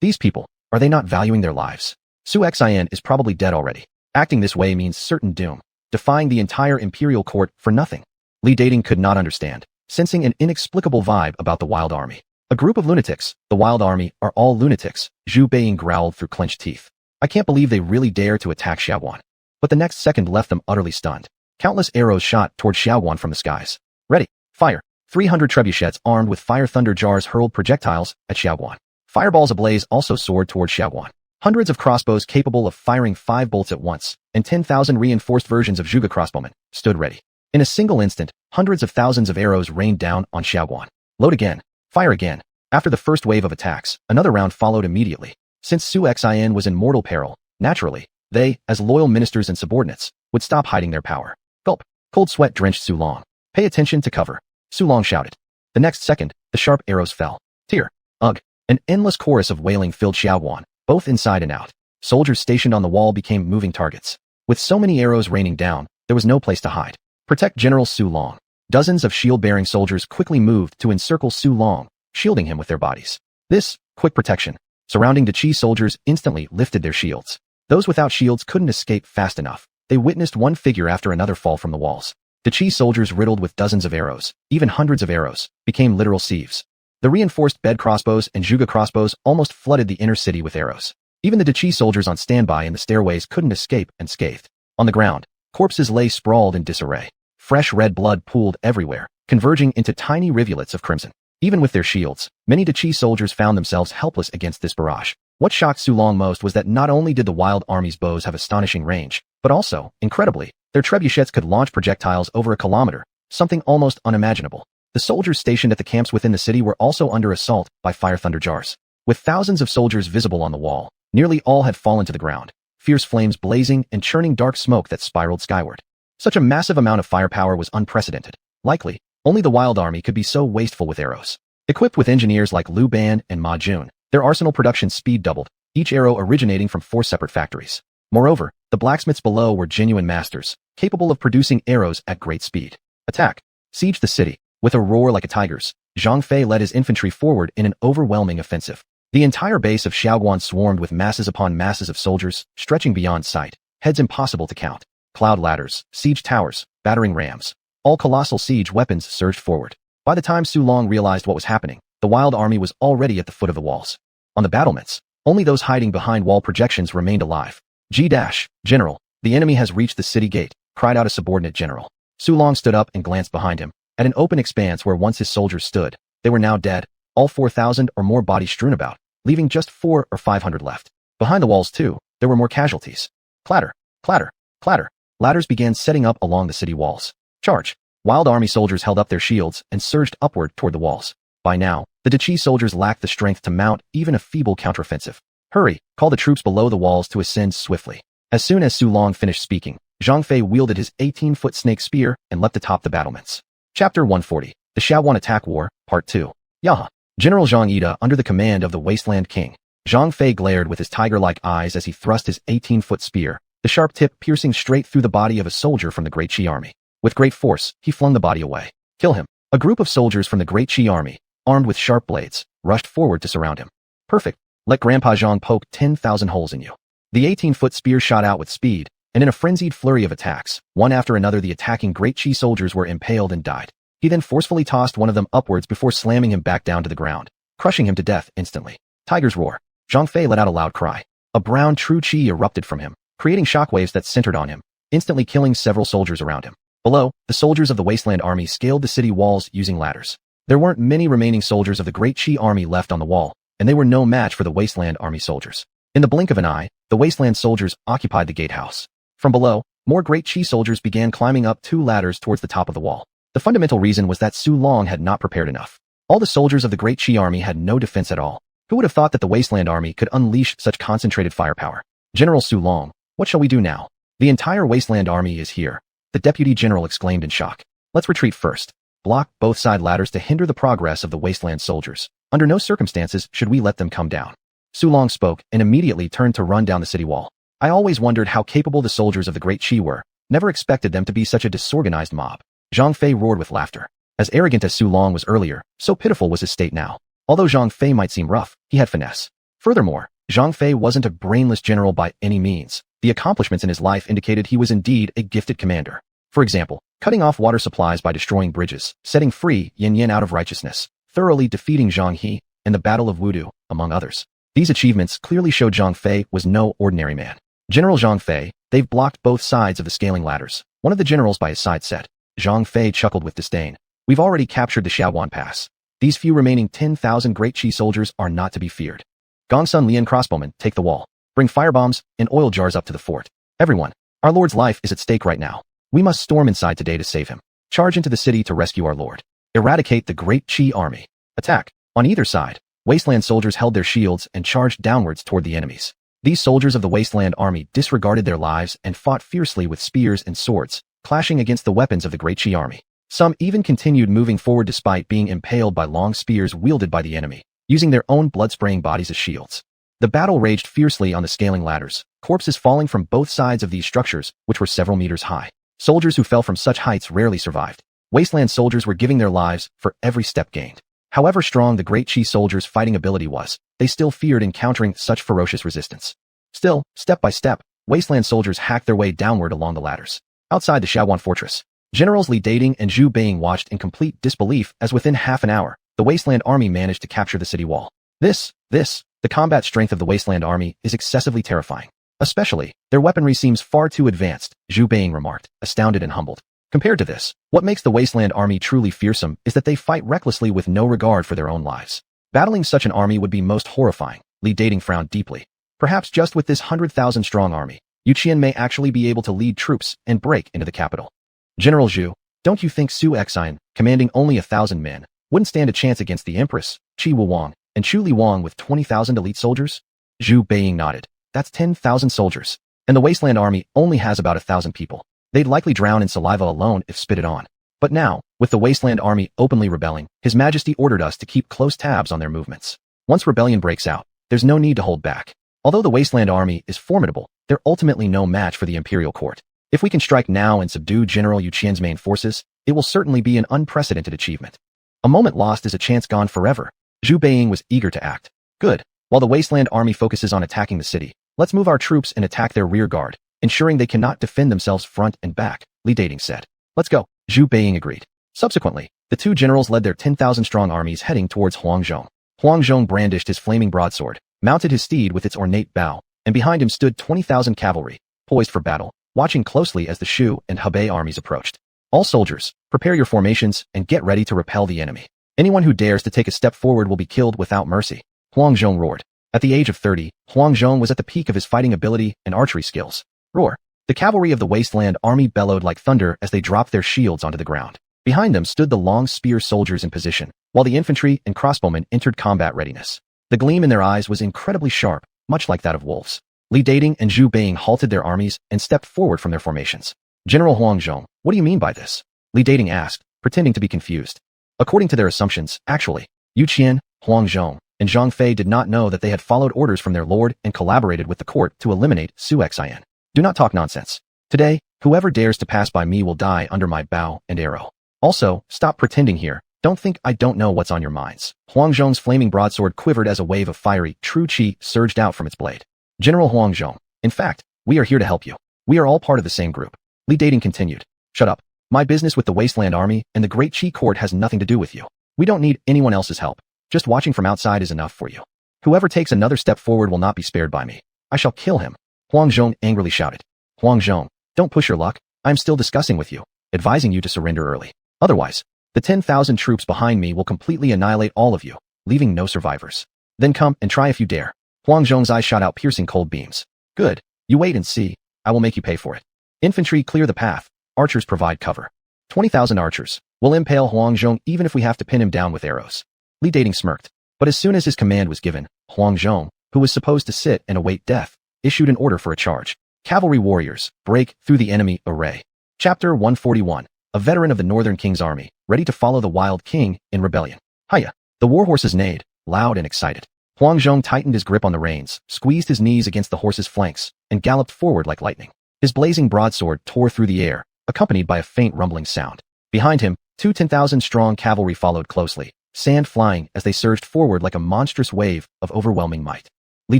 These people, are they not valuing their lives? Su Xian is probably dead already. Acting this way means certain doom, defying the entire imperial court for nothing. Li Dating could not understand, sensing an inexplicable vibe about the wild army. A group of lunatics, the wild army, are all lunatics, Zhu Beiying growled through clenched teeth. I can't believe they really dare to attack Xuanhuan. But the next second left them utterly stunned. Countless arrows shot toward Xuanhuan from the skies. Ready, fire. 300 trebuchets armed with fire thunder jars hurled projectiles at Xuanhuan. Fireballs ablaze also soared toward Xuanhuan. Hundreds of crossbows capable of firing 5 bolts at once, and 10,000 reinforced versions of Zhuge crossbowmen, stood ready. In a single instant, hundreds of thousands of arrows rained down on Xuanhuan. Load again. Fire again. After the first wave of attacks, another round followed immediately. Since Su Xian was in mortal peril, naturally, they, as loyal ministers and subordinates, would stop hiding their power. Gulp. Cold sweat drenched Su Long. Pay attention to cover. Su Long shouted. The next second, the sharp arrows fell. Tear. Ugh. An endless chorus of wailing filled Xuanhuan, both inside and out. Soldiers stationed on the wall became moving targets. With so many arrows raining down, there was no place to hide. Protect General Su Long. Dozens of shield-bearing soldiers quickly moved to encircle Su Long, shielding him with their bodies. This, quick protection, surrounding the Qi soldiers instantly lifted their shields. Those without shields couldn't escape fast enough. They witnessed one figure after another fall from the walls. The Qi soldiers riddled with dozens of arrows, even hundreds of arrows, became literal sieves. The reinforced bed crossbows and Zhuge crossbows almost flooded the inner city with arrows. Even the Qi soldiers on standby in the stairways couldn't escape unscathed. On the ground, corpses lay sprawled in disarray. Fresh red blood pooled everywhere, converging into tiny rivulets of crimson. Even with their shields, many Qi soldiers found themselves helpless against this barrage. What shocked Su Long most was that not only did the wild army's bows have astonishing range, but also, incredibly, their trebuchets could launch projectiles over a kilometer, something almost unimaginable. The soldiers stationed at the camps within the city were also under assault by fire thunder jars. With thousands of soldiers visible on the wall, nearly all had fallen to the ground, fierce flames blazing and churning dark smoke that spiraled skyward. Such a massive amount of firepower was unprecedented. Likely, only the wild army could be so wasteful with arrows. Equipped with engineers like Liu Ban and Ma Jun, their arsenal production speed doubled, each arrow originating from 4 separate factories. Moreover, the blacksmiths below were genuine masters, capable of producing arrows at great speed. Attack. Siege the city. With a roar like a tiger's, Zhang Fei led his infantry forward in an overwhelming offensive. The entire base of Xuanhuan swarmed with masses upon masses of soldiers, stretching beyond sight, heads impossible to count. Cloud ladders, siege towers, battering rams. All colossal siege weapons surged forward. By the time Su Long realized what was happening, the wild army was already at the foot of the walls. On the battlements, only those hiding behind wall projections remained alive. General, the enemy has reached the city gate, cried out a subordinate general. Su Long stood up and glanced behind him. At an open expanse where once his soldiers stood, they were now dead, all 4,000 or more bodies strewn about, leaving just 400 or 500 left. Behind the walls, too, there were more casualties. Clatter, clatter, clatter. Ladders began setting up along the city walls. Charge! Wild army soldiers held up their shields and surged upward toward the walls. By now, the Qi soldiers lacked the strength to mount even a feeble counteroffensive. Hurry, call the troops below the walls to ascend swiftly. As soon as Su Long finished speaking, Zhang Fei wielded his 18-foot snake spear and leapt atop the battlements. Chapter 140. The Xuanhuan Attack War, Part 2. Yaha. General Zhang Yida under the command of the Wasteland King. Zhang Fei glared with his tiger-like eyes as he thrust his 18-foot spear, the sharp tip piercing straight through the body of a soldier from the Great Qi army. With great force, he flung the body away. Kill him. A group of soldiers from the Great Qi army, armed with sharp blades, rushed forward to surround him. Perfect. Let Grandpa Zhang poke 10,000 holes in you. The 18-foot spear shot out with speed, and in a frenzied flurry of attacks, one after another the attacking Great Qi soldiers were impaled and died. He then forcefully tossed one of them upwards before slamming him back down to the ground, crushing him to death instantly. Tiger's roar. Zhang Fei let out a loud cry. A brown true qi erupted from him, creating shockwaves that centered on him, instantly killing several soldiers around him. Below, the soldiers of the Wasteland army scaled the city walls using ladders. There weren't many remaining soldiers of the Great Qi army left on the wall, and they were no match for the Wasteland army soldiers. In the blink of an eye, the Wasteland soldiers occupied the gatehouse. From below, more Great Qi soldiers began climbing up 2 ladders towards the top of the wall. The fundamental reason was that Su Long had not prepared enough. All the soldiers of the Great Qi army had no defense at all. Who would have thought that the Wasteland army could unleash such concentrated firepower? General Su Long, what shall we do now? The entire Wasteland army is here, the deputy general exclaimed in shock. Let's retreat first. Block both side ladders to hinder the progress of the Wasteland soldiers. Under no circumstances should we let them come down. Su Long spoke and immediately turned to run down the city wall. I always wondered how capable the soldiers of the Great Qi were, never expected them to be such a disorganized mob. Zhang Fei roared with laughter. As arrogant as Su Long was earlier, so pitiful was his state now. Although Zhang Fei might seem rough, he had finesse. Furthermore, Zhang Fei wasn't a brainless general by any means. The accomplishments in his life indicated he was indeed a gifted commander. For example, cutting off water supplies by destroying bridges, setting free Yin Yin out of righteousness, thoroughly defeating Zhang He in the Battle of Wudu, among others. These achievements clearly showed Zhang Fei was no ordinary man. General Zhang Fei, they've blocked both sides of the scaling ladders. One of the generals by his side said. Zhang Fei chuckled with disdain. We've already captured the Xuanhuan Pass. These few remaining 10,000 Great Qi soldiers are not to be feared. Gongsun Lian crossbowmen, take the wall. Bring firebombs and oil jars up to the fort. Everyone, our lord's life is at stake right now. We must storm inside today to save him. Charge into the city to rescue our lord. Eradicate the Great Qi army. Attack. On either side, Wasteland soldiers held their shields and charged downwards toward the enemies. These soldiers of the Wasteland army disregarded their lives and fought fiercely with spears and swords, clashing against the weapons of the Great Qi army. Some even continued moving forward despite being impaled by long spears wielded by the enemy, using their own blood-spraying bodies as shields. The battle raged fiercely on the scaling ladders, corpses falling from both sides of these structures, which were several meters high. Soldiers who fell from such heights rarely survived. Wasteland soldiers were giving their lives for every step gained. However strong the Great Qi soldiers' fighting ability was, they still feared encountering such ferocious resistance. Still, step by step, Wasteland soldiers hacked their way downward along the ladders. Outside the Xuanhuan fortress, Generals Li Dating and Zhu Beiing watched in complete disbelief as within half an hour, the Wasteland army managed to capture the city wall. The combat strength of the Wasteland army is excessively terrifying. Especially, their weaponry seems far too advanced, Zhu Beiing remarked, astounded and humbled. Compared to this, what makes the Wasteland army truly fearsome is that they fight recklessly with no regard for their own lives. Battling such an army would be most horrifying. Li Dating frowned deeply. Perhaps just with this 100,000 strong army, Yu Qian may actually be able to lead troops and break into the capital. General Zhu, don't you think Su Xuanhuan, commanding only 1,000 men, wouldn't stand a chance against the Empress, Qi Wuwang, and Chu Li Wang with 20,000 elite soldiers? Zhu Beiing nodded. That's 10,000 soldiers. And the Wasteland army only has about 1,000 people. They'd likely drown in saliva alone if spitted on. But now, with the Wasteland army openly rebelling, His Majesty ordered us to keep close tabs on their movements. Once rebellion breaks out, there's no need to hold back. Although the Wasteland army is formidable, they're ultimately no match for the imperial court. If we can strike now and subdue General Yu Qian's main forces, it will certainly be an unprecedented achievement. A moment lost is a chance gone forever. Zhu Beiing was eager to act. Good. While the Wasteland army focuses on attacking the city, let's move our troops and attack their rear guard, ensuring they cannot defend themselves front and back, Li Dating said. Let's go. Zhu Beiing agreed. Subsequently, the two generals led their 10,000-strong armies heading towards Huangzhong. Huangzhong brandished his flaming broadsword, mounted his steed with its ornate bow, and behind him stood 20,000 cavalry, poised for battle, watching closely as the Shu and Hebei armies approached. All soldiers, prepare your formations and get ready to repel the enemy. Anyone who dares to take a step forward will be killed without mercy. Huangzhong roared. At the age of 30, Huang Zhong was at the peak of his fighting ability and archery skills. Roar! The cavalry of the Wasteland army bellowed like thunder as they dropped their shields onto the ground. Behind them stood the long spear soldiers in position, while the infantry and crossbowmen entered combat readiness. The gleam in their eyes was incredibly sharp, much like that of wolves. Li Dating and Zhu Beiying halted their armies and stepped forward from their formations. General Huang Zhong, what do you mean by this? Li Dating asked, pretending to be confused. According to their assumptions, actually, Yu Qian, Huang Zhong, and Zhang Fei did not know that they had followed orders from their lord and collaborated with the court to eliminate xuanhuan. Do not talk nonsense. Today, whoever dares to pass by me will die under my bow and arrow. Also, stop pretending here. Don't think I don't know what's on your minds. Huang Zhong's flaming broadsword quivered as a wave of fiery, true qi surged out from its blade. General Huang Zhong, in fact, we are here to help you. We are all part of the same group. Li Dating continued. Shut up. My business with the Wasteland army and the Great Qi court has nothing to do with you. We don't need anyone else's help. Just watching from outside is enough for you. Whoever takes another step forward will not be spared by me. I shall kill him. Huang Zhong angrily shouted. Huang Zhong, don't push your luck. I am still discussing with you, advising you to surrender early. Otherwise, the 10,000 troops behind me will completely annihilate all of you, leaving no survivors. Then come and try if you dare. Huang Zhong's eyes shot out piercing cold beams. Good. You wait and see. I will make you pay for it. Infantry clear the path. Archers provide cover. 20,000 archers. Will impale Huang Zhong even if we have to pin him down with arrows. Li Dating smirked. But as soon as his command was given, Huang Zhong, who was supposed to sit and await death, issued an order for a charge. Cavalry warriors, break through the enemy array. Chapter 141. A veteran of the Northern King's army, ready to follow the Wild King in rebellion. Hiya! The war horses neighed, loud and excited. Huang Zhong tightened his grip on the reins, squeezed his knees against the horse's flanks, and galloped forward like lightning. His blazing broadsword tore through the air, accompanied by a faint rumbling sound. Behind him, two 10,000-strong cavalry followed closely, sand flying as they surged forward like a monstrous wave of overwhelming might. Li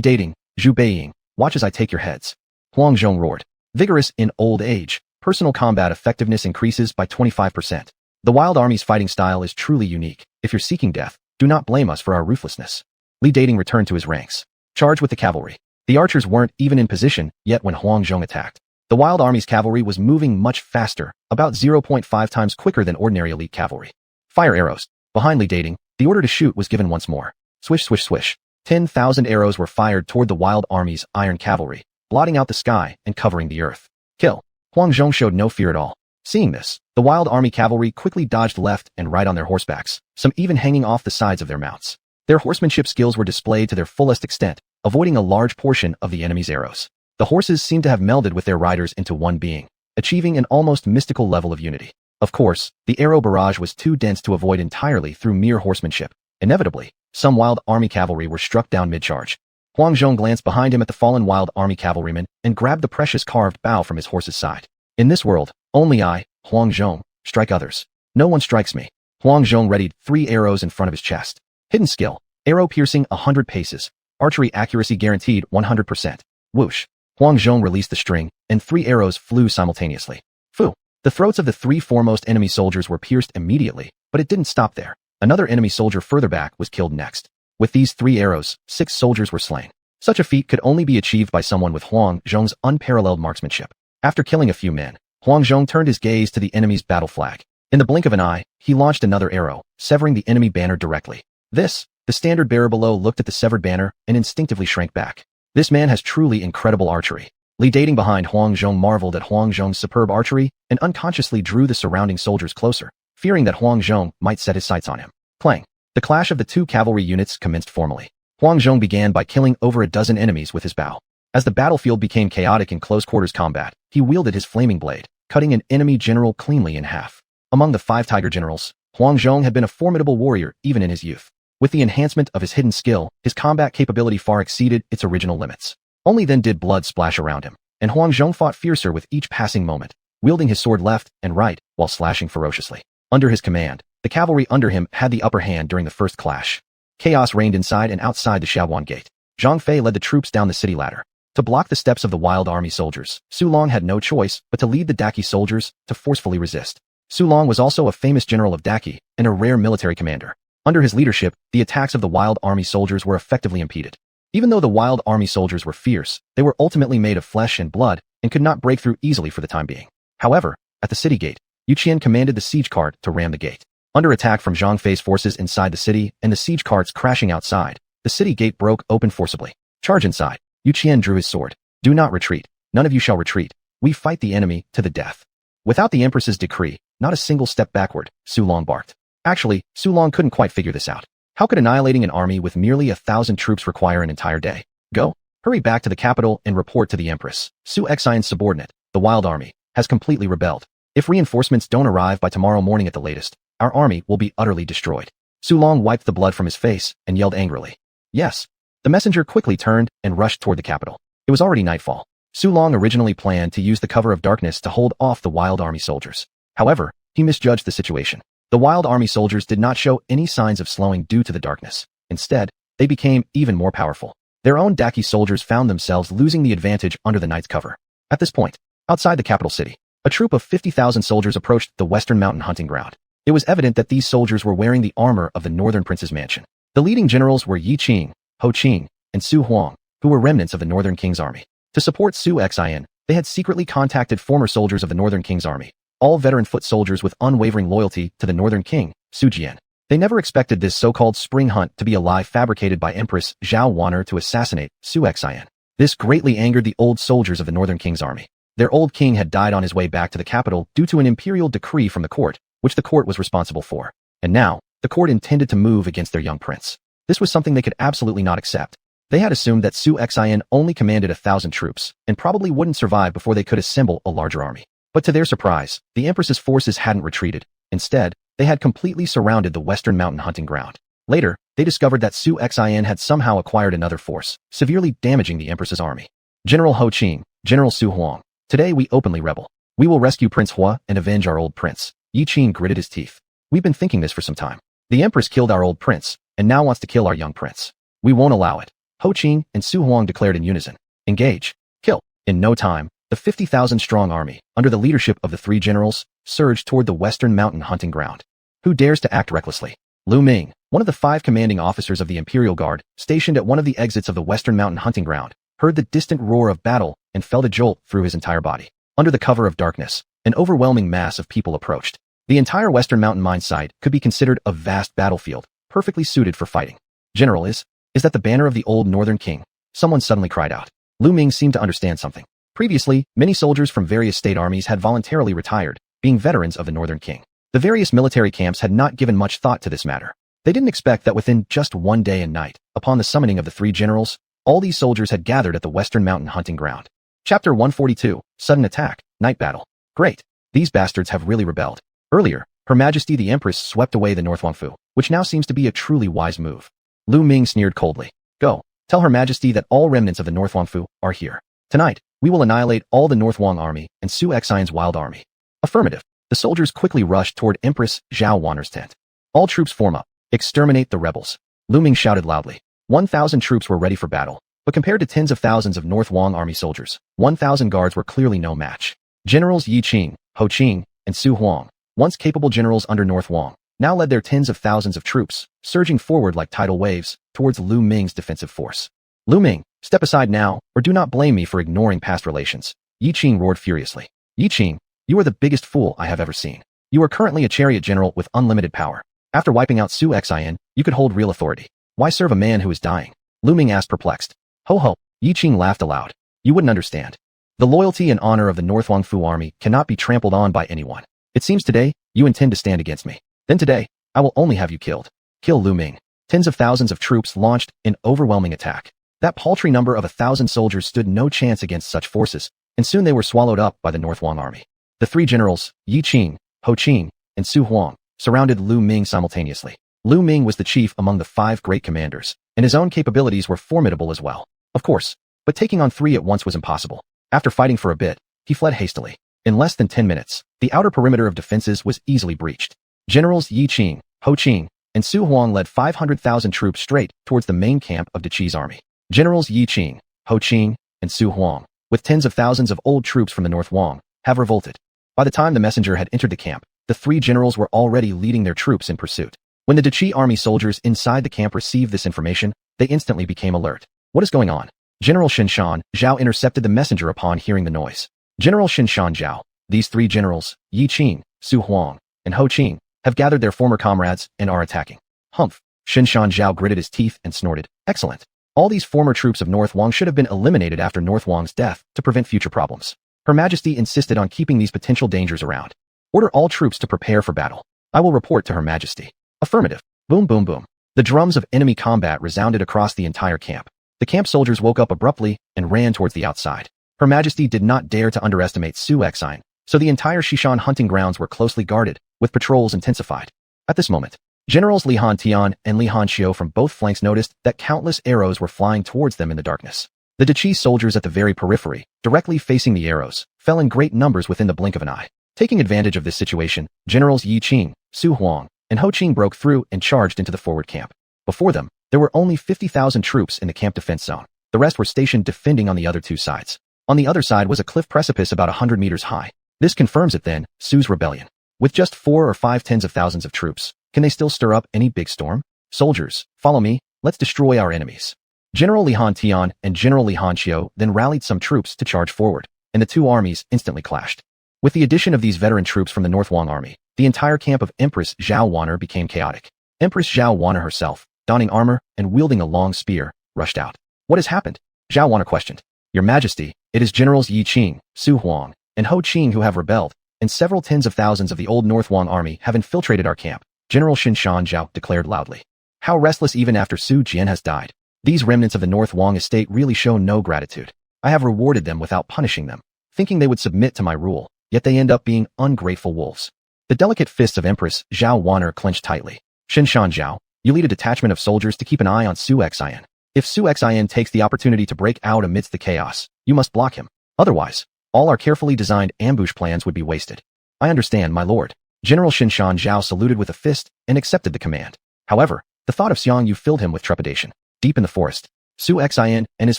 Dating, Zhu Beiying, watch as I take your heads. Huang Zhong roared. Vigorous in old age, personal combat effectiveness increases by 25%. The Wild Army's fighting style is truly unique. If you're seeking death, do not blame us for our ruthlessness. Li Dating returned to his ranks. Charge with the cavalry. The archers weren't even in position yet when Huang Zhong attacked. The Wild Army's cavalry was moving much faster, about 0.5 times quicker than ordinary elite cavalry. Fire arrows. Behind Li Dating, the order to shoot was given once more. Swish, swish, swish. 10,000 arrows were fired toward the Wild Army's iron cavalry, blotting out the sky and covering the earth. Kill. Huang Zhong showed no fear at all. Seeing this, the Wild Army cavalry quickly dodged left and right on their horsebacks, some even hanging off the sides of their mounts. Their horsemanship skills were displayed to their fullest extent, avoiding a large portion of the enemy's arrows. The horses seemed to have melded with their riders into one being, achieving an almost mystical level of unity. Of course, the arrow barrage was too dense to avoid entirely through mere horsemanship. Inevitably, some Wild Army cavalry were struck down mid-charge. Huang Zhong glanced behind him at the fallen Wild Army cavalryman and grabbed the precious carved bow from his horse's side. In this world, only I, Huang Zhong, strike others. No one strikes me. Huang Zhong readied 3 arrows in front of his chest. Hidden skill. Arrow piercing 100 paces. Archery accuracy guaranteed 100%. Whoosh. Huang Zhong released the string, and 3 arrows flew simultaneously. Fu. The throats of the 3 foremost enemy soldiers were pierced immediately, but it didn't stop there. Another enemy soldier further back was killed next. With these 3 arrows, 6 soldiers were slain. Such a feat could only be achieved by someone with Huang Zhong's unparalleled marksmanship. After killing a few men, Huang Zhong turned his gaze to the enemy's battle flag. In the blink of an eye, he launched another arrow, severing the enemy banner directly. The standard bearer below looked at the severed banner and instinctively shrank back. This man has truly incredible archery. Li Dating behind Huang Zhong marveled at Huang Zhong's superb archery and unconsciously drew the surrounding soldiers closer, fearing that Huang Zhong might set his sights on him. Clang. The clash of the 2 cavalry units commenced formally. Huang Zhong began by killing over a dozen enemies with his bow. As the battlefield became chaotic in close-quarters combat, he wielded his flaming blade, cutting an enemy general cleanly in half. Among the 5 tiger generals, Huang Zhong had been a formidable warrior even in his youth. With the enhancement of his hidden skill, his combat capability far exceeded its original limits. Only then did blood splash around him, and Huang Zhong fought fiercer with each passing moment, wielding his sword left and right while slashing ferociously. Under his command, the cavalry under him had the upper hand during the first clash. Chaos reigned inside and outside the xuanhuan gate. Zhang Fei led the troops down the city ladder. To block the steps of the Wild Army soldiers, Su Long had no choice but to lead the Daqi soldiers to forcefully resist. Su Long was also a famous general of Daqi and a rare military commander. Under his leadership, the attacks of the Wild Army soldiers were effectively impeded. Even though the Wild Army soldiers were fierce, they were ultimately made of flesh and blood and could not break through easily for the time being. However, at the city gate, Yu Qian commanded the siege cart to ram the gate. Under attack from Zhang Fei's forces inside the city and the siege carts crashing outside, the city gate broke open forcibly. Charge inside. Yu Qian drew his sword. Do not retreat. None of you shall retreat. We fight the enemy to the death. Without the Empress's decree, not a single step backward, Su Long barked. Actually, Su Long couldn't quite figure this out. How could annihilating an army with merely 1,000 troops require an entire day? Go. Hurry back to the capital and report to the Empress. Su Xian's subordinate, the Wild Army, has completely rebelled. If reinforcements don't arrive by tomorrow morning at the latest, our army will be utterly destroyed. Su Long wiped the blood from his face and yelled angrily. Yes. The messenger quickly turned and rushed toward the capital. It was already nightfall. Su Long originally planned to use the cover of darkness to hold off the Wild Army soldiers. However, he misjudged the situation. The Wild Army soldiers did not show any signs of slowing due to the darkness. Instead, they became even more powerful. Their own Daki soldiers found themselves losing the advantage under the night's cover. At this point, outside the capital city, a troop of 50,000 soldiers approached the Western Mountain hunting ground. It was evident that these soldiers were wearing the armor of the Northern Prince's mansion. The leading generals were Yi Qing, Ho Qing, and Su Huang, who were remnants of the Northern King's army. To support Su Xian, they had secretly contacted former soldiers of the Northern King's army, all veteran foot soldiers with unwavering loyalty to the Northern King, Su Jian. They never expected this so-called spring hunt to be a lie fabricated by Empress Xuanhuan to assassinate Su Xian. This greatly angered the old soldiers of the Northern King's army. Their old king had died on his way back to the capital due to an imperial decree from the court, which the court was responsible for. And now, the court intended to move against their young prince. This was something they could absolutely not accept. They had assumed that Su Xian only commanded 1,000 troops, and probably wouldn't survive before they could assemble a larger army. But to their surprise, the Empress's forces hadn't retreated. Instead, they had completely surrounded the Western Mountain hunting ground. Later, they discovered that Su Xian had somehow acquired another force, severely damaging the Empress's army. General Ho Qing, General Su Huang. Today we openly rebel. We will rescue Prince Hua and avenge our old prince. Yi Qing gritted his teeth. We've been thinking this for some time. The Empress killed our old prince, and now wants to kill our young prince. We won't allow it. Ho Qing and Su Huang declared in unison. Engage. Kill. In no time, the 50,000-strong army, under the leadership of the three generals, surged toward the Western Mountain hunting ground. Who dares to act recklessly? Lu Ming, one of the 5 commanding officers of the Imperial Guard, stationed at one of the exits of the Western Mountain hunting ground, heard the distant roar of battle and felt a jolt through his entire body. Under the cover of darkness, an overwhelming mass of people approached. The entire Western Mountain mine site could be considered a vast battlefield, perfectly suited for fighting. General, is that the banner of the old Northern King? Someone suddenly cried out. Lu Ming seemed to understand something. Previously, many soldiers from various state armies had voluntarily retired, being veterans of the Northern King. The various military camps had not given much thought to this matter. They didn't expect that within just one day and night, upon the summoning of the 3 generals, all these soldiers had gathered at the Western Mountain hunting ground. Chapter 142, Sudden Attack, Night Battle. Great. These bastards have really rebelled. Earlier, Her Majesty the Empress swept away the North Huangfu, which now seems to be a truly wise move. Lu Ming sneered coldly. Go. Tell Her Majesty that all remnants of the North Huangfu are here. Tonight, we will annihilate all the North Huang army and Su Xian's wild army. Affirmative. The soldiers quickly rushed toward Empress Xuanhuan's tent. All troops form up. Exterminate the rebels. Lu Ming shouted loudly. 1,000 troops were ready for battle, but compared to tens of thousands of North Huang army soldiers, 1,000 guards were clearly no match. Generals Yi Qing, Ho Qing, and Su Huang, once capable generals under North Huang, now led their tens of thousands of troops, surging forward like tidal waves, towards Lu Ming's defensive force. Lu Ming, step aside now, or do not blame me for ignoring past relations. Yi Qing roared furiously. Yi Qing, you are the biggest fool I have ever seen. You are currently a chariot general with unlimited power. After wiping out Su Xian, you could hold real authority. Why serve a man who is dying? Lu Ming asked perplexed. Ho ho, Yi Qing laughed aloud. You wouldn't understand. The loyalty and honor of the North Huangfu army cannot be trampled on by anyone. It seems today, you intend to stand against me. Then today, I will only have you killed. Kill Lu Ming. Tens of thousands of troops launched an overwhelming attack. That paltry number of 1,000 soldiers stood no chance against such forces, and soon they were swallowed up by the North Huang army. The 3 generals, Yi Qing, Ho Qing, and Su Huang, surrounded Lu Ming simultaneously. Lu Ming was the chief among the 5 great commanders, and his own capabilities were formidable as well. Of course, but taking on 3 at once was impossible. After fighting for a bit, he fled hastily. In less than 10 minutes, the outer perimeter of defenses was easily breached. Generals Yi Qing, Ho Qing, and Su Huang led 500,000 troops straight towards the main camp of Deqi's army. Generals Yi Qing, Ho Qing, and Su Huang, with tens of thousands of old troops from the North Huang, have revolted. By the time the messenger had entered the camp, the 3 generals were already leading their troops in pursuit. When the Deqi army soldiers inside the camp received this information, they instantly became alert. What is going on? General Shinshan Zhao intercepted the messenger upon hearing the noise. General Shinshan Zhao, these 3 generals, Yi Qing, Su Huang, and Ho Qing, have gathered their former comrades and are attacking. Humph. Shinshan Zhao gritted his teeth and snorted. Excellent. All these former troops of North Wang should have been eliminated after North Wang's death to prevent future problems. Her Majesty insisted on keeping these potential dangers around. Order all troops to prepare for battle. I will report to Her Majesty. Affirmative. Boom boom boom. The drums of enemy combat resounded across the entire camp. The camp soldiers woke up abruptly and ran towards the outside. Her Majesty did not dare to underestimate xuanhuan, so the entire Xishan hunting grounds were closely guarded, with patrols intensified. At this moment, Generals Li Han Tian and Li Han Xiu from both flanks noticed that countless arrows were flying towards them in the darkness. The Qi soldiers at the very periphery, directly facing the arrows, fell in great numbers within the blink of an eye. Taking advantage of this situation, Generals Yi Qing, Su Huang, and Ho Qing broke through and charged into the forward camp. Before them, there were only 50,000 troops in the camp defense zone. The rest were stationed defending on the other two sides. On the other side was a cliff precipice about 100 meters high. This confirms it then, Su's rebellion. With just 4 or 5 tens of thousands of troops, can they still stir up any big storm? Soldiers, follow me, let's destroy our enemies. General Li Han Tian and General Li Han Xiu then rallied some troops to charge forward, and the two armies instantly clashed. With the addition of these veteran troops from the North Wang army, the entire camp of Empress xuanhuan became chaotic. Empress xuanhuan herself, donning armor and wielding a long spear, rushed out. What has happened? Xuanhuan questioned. Your Majesty, it is Generals Yi Qing, Su Huang, and Ho Qing who have rebelled, and several tens of thousands of the old North Wang army have infiltrated our camp, General Xinshan Zhao declared loudly. How restless even after Su Jian has died. These remnants of the North Wang estate really show no gratitude. I have rewarded them without punishing them, thinking they would submit to my rule, yet they end up being ungrateful wolves. The delicate fists of Empress xuanhuan clenched tightly. Xinshan Zhao, you lead a detachment of soldiers to keep an eye on xuanhuan. If xuanhuan takes the opportunity to break out amidst the chaos, you must block him. Otherwise, all our carefully designed ambush plans would be wasted. I understand, my lord. General Xinshan Zhao saluted with a fist and accepted the command. However, the thought of Xiangyu filled him with trepidation. Deep in the forest, xuanhuan and his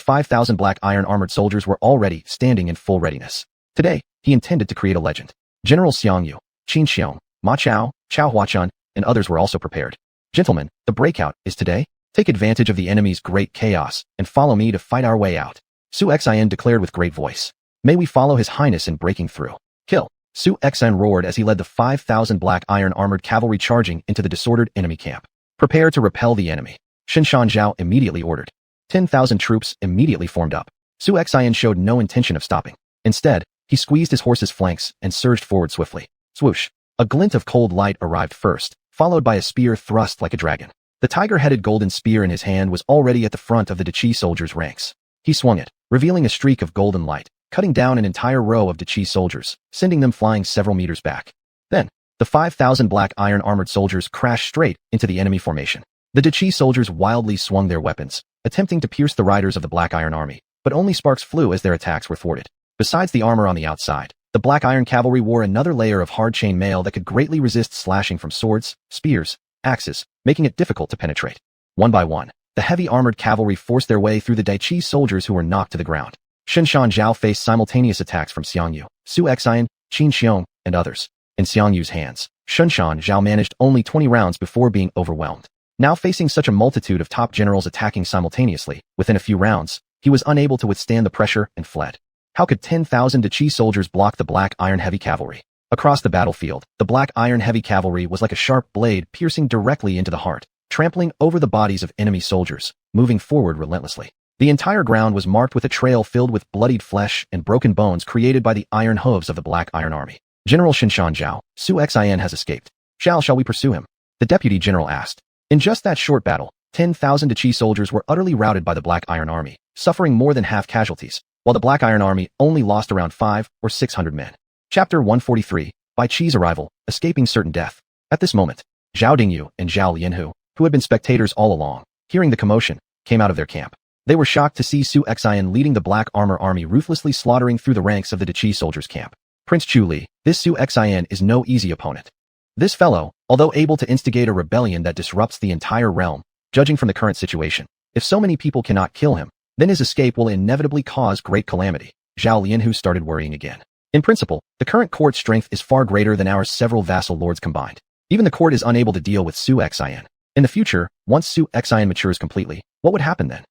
5,000 black iron armored soldiers were already standing in full readiness. Today, he intended to create a legend. General Xiangyu, Qin Xiong, Ma Chao, Chao Huachun, and others were also prepared. Gentlemen, the breakout is today. Take advantage of the enemy's great chaos and follow me to fight our way out. Xuanhuan declared with great voice. May we follow his highness in breaking through. Kill. Xuanhuan roared as he led the 5,000 black iron armored cavalry charging into the disordered enemy camp. Prepare to repel the enemy. Xinshan Zhao immediately ordered. 10,000 troops immediately formed up. Xuanhuan showed no intention of stopping. Instead, he squeezed his horse's flanks and surged forward swiftly. Swoosh. A glint of cold light arrived first, followed by a spear thrust like a dragon. The tiger-headed golden spear in his hand was already at the front of the Qi soldiers' ranks. He swung it, revealing a streak of golden light, cutting down an entire row of Qi soldiers, sending them flying several meters back. Then, the 5,000 black iron armored soldiers crashed straight into the enemy formation. The Qi soldiers wildly swung their weapons, attempting to pierce the riders of the black iron army, but only sparks flew as their attacks were thwarted. Besides the armor on the outside, the black iron cavalry wore another layer of hard chain mail that could greatly resist slashing from swords, spears, axes, making it difficult to penetrate. One by one, the heavy armored cavalry forced their way through the Qi soldiers who were knocked to the ground. Xinshan Zhao faced simultaneous attacks from Xiangyu, Xuanhuan, Qin Xiong, and others. In Xiangyu's hands, Xinshan Zhao managed only 20 rounds before being overwhelmed. Now facing such a multitude of top generals attacking simultaneously, within a few rounds, he was unable to withstand the pressure and fled. How could 10,000 Qi soldiers block the black iron heavy cavalry? Across the battlefield, the black iron heavy cavalry was like a sharp blade piercing directly into the heart, trampling over the bodies of enemy soldiers, moving forward relentlessly. The entire ground was marked with a trail filled with bloodied flesh and broken bones created by the iron hooves of the black iron army. General Xinshan Zhao, Xuanhuan has escaped. Shall we pursue him? The deputy general asked. In just that short battle, 10,000 Qi soldiers were utterly routed by the black iron army, suffering more than half casualties, while the black iron army only lost around 500 or 600 men. Chapter 143, by Qi's arrival, escaping certain death. At this moment, Zhao Dingyu and Zhao Lianhu, who had been spectators all along, hearing the commotion, came out of their camp. They were shocked to see Xuanhuan leading the black armor army ruthlessly slaughtering through the ranks of the Qi soldiers' camp. Prince Chu Li, this Xuanhuan is no easy opponent. This fellow, although able to instigate a rebellion that disrupts the entire realm, judging from the current situation, if so many people cannot kill him, then his escape will inevitably cause great calamity. Zhao Lianhu started worrying again. In principle, the current court strength is far greater than our several vassal lords combined. Even the court is unable to deal with Xuanhuan. In the future, once Xuanhuan matures completely, what would happen then?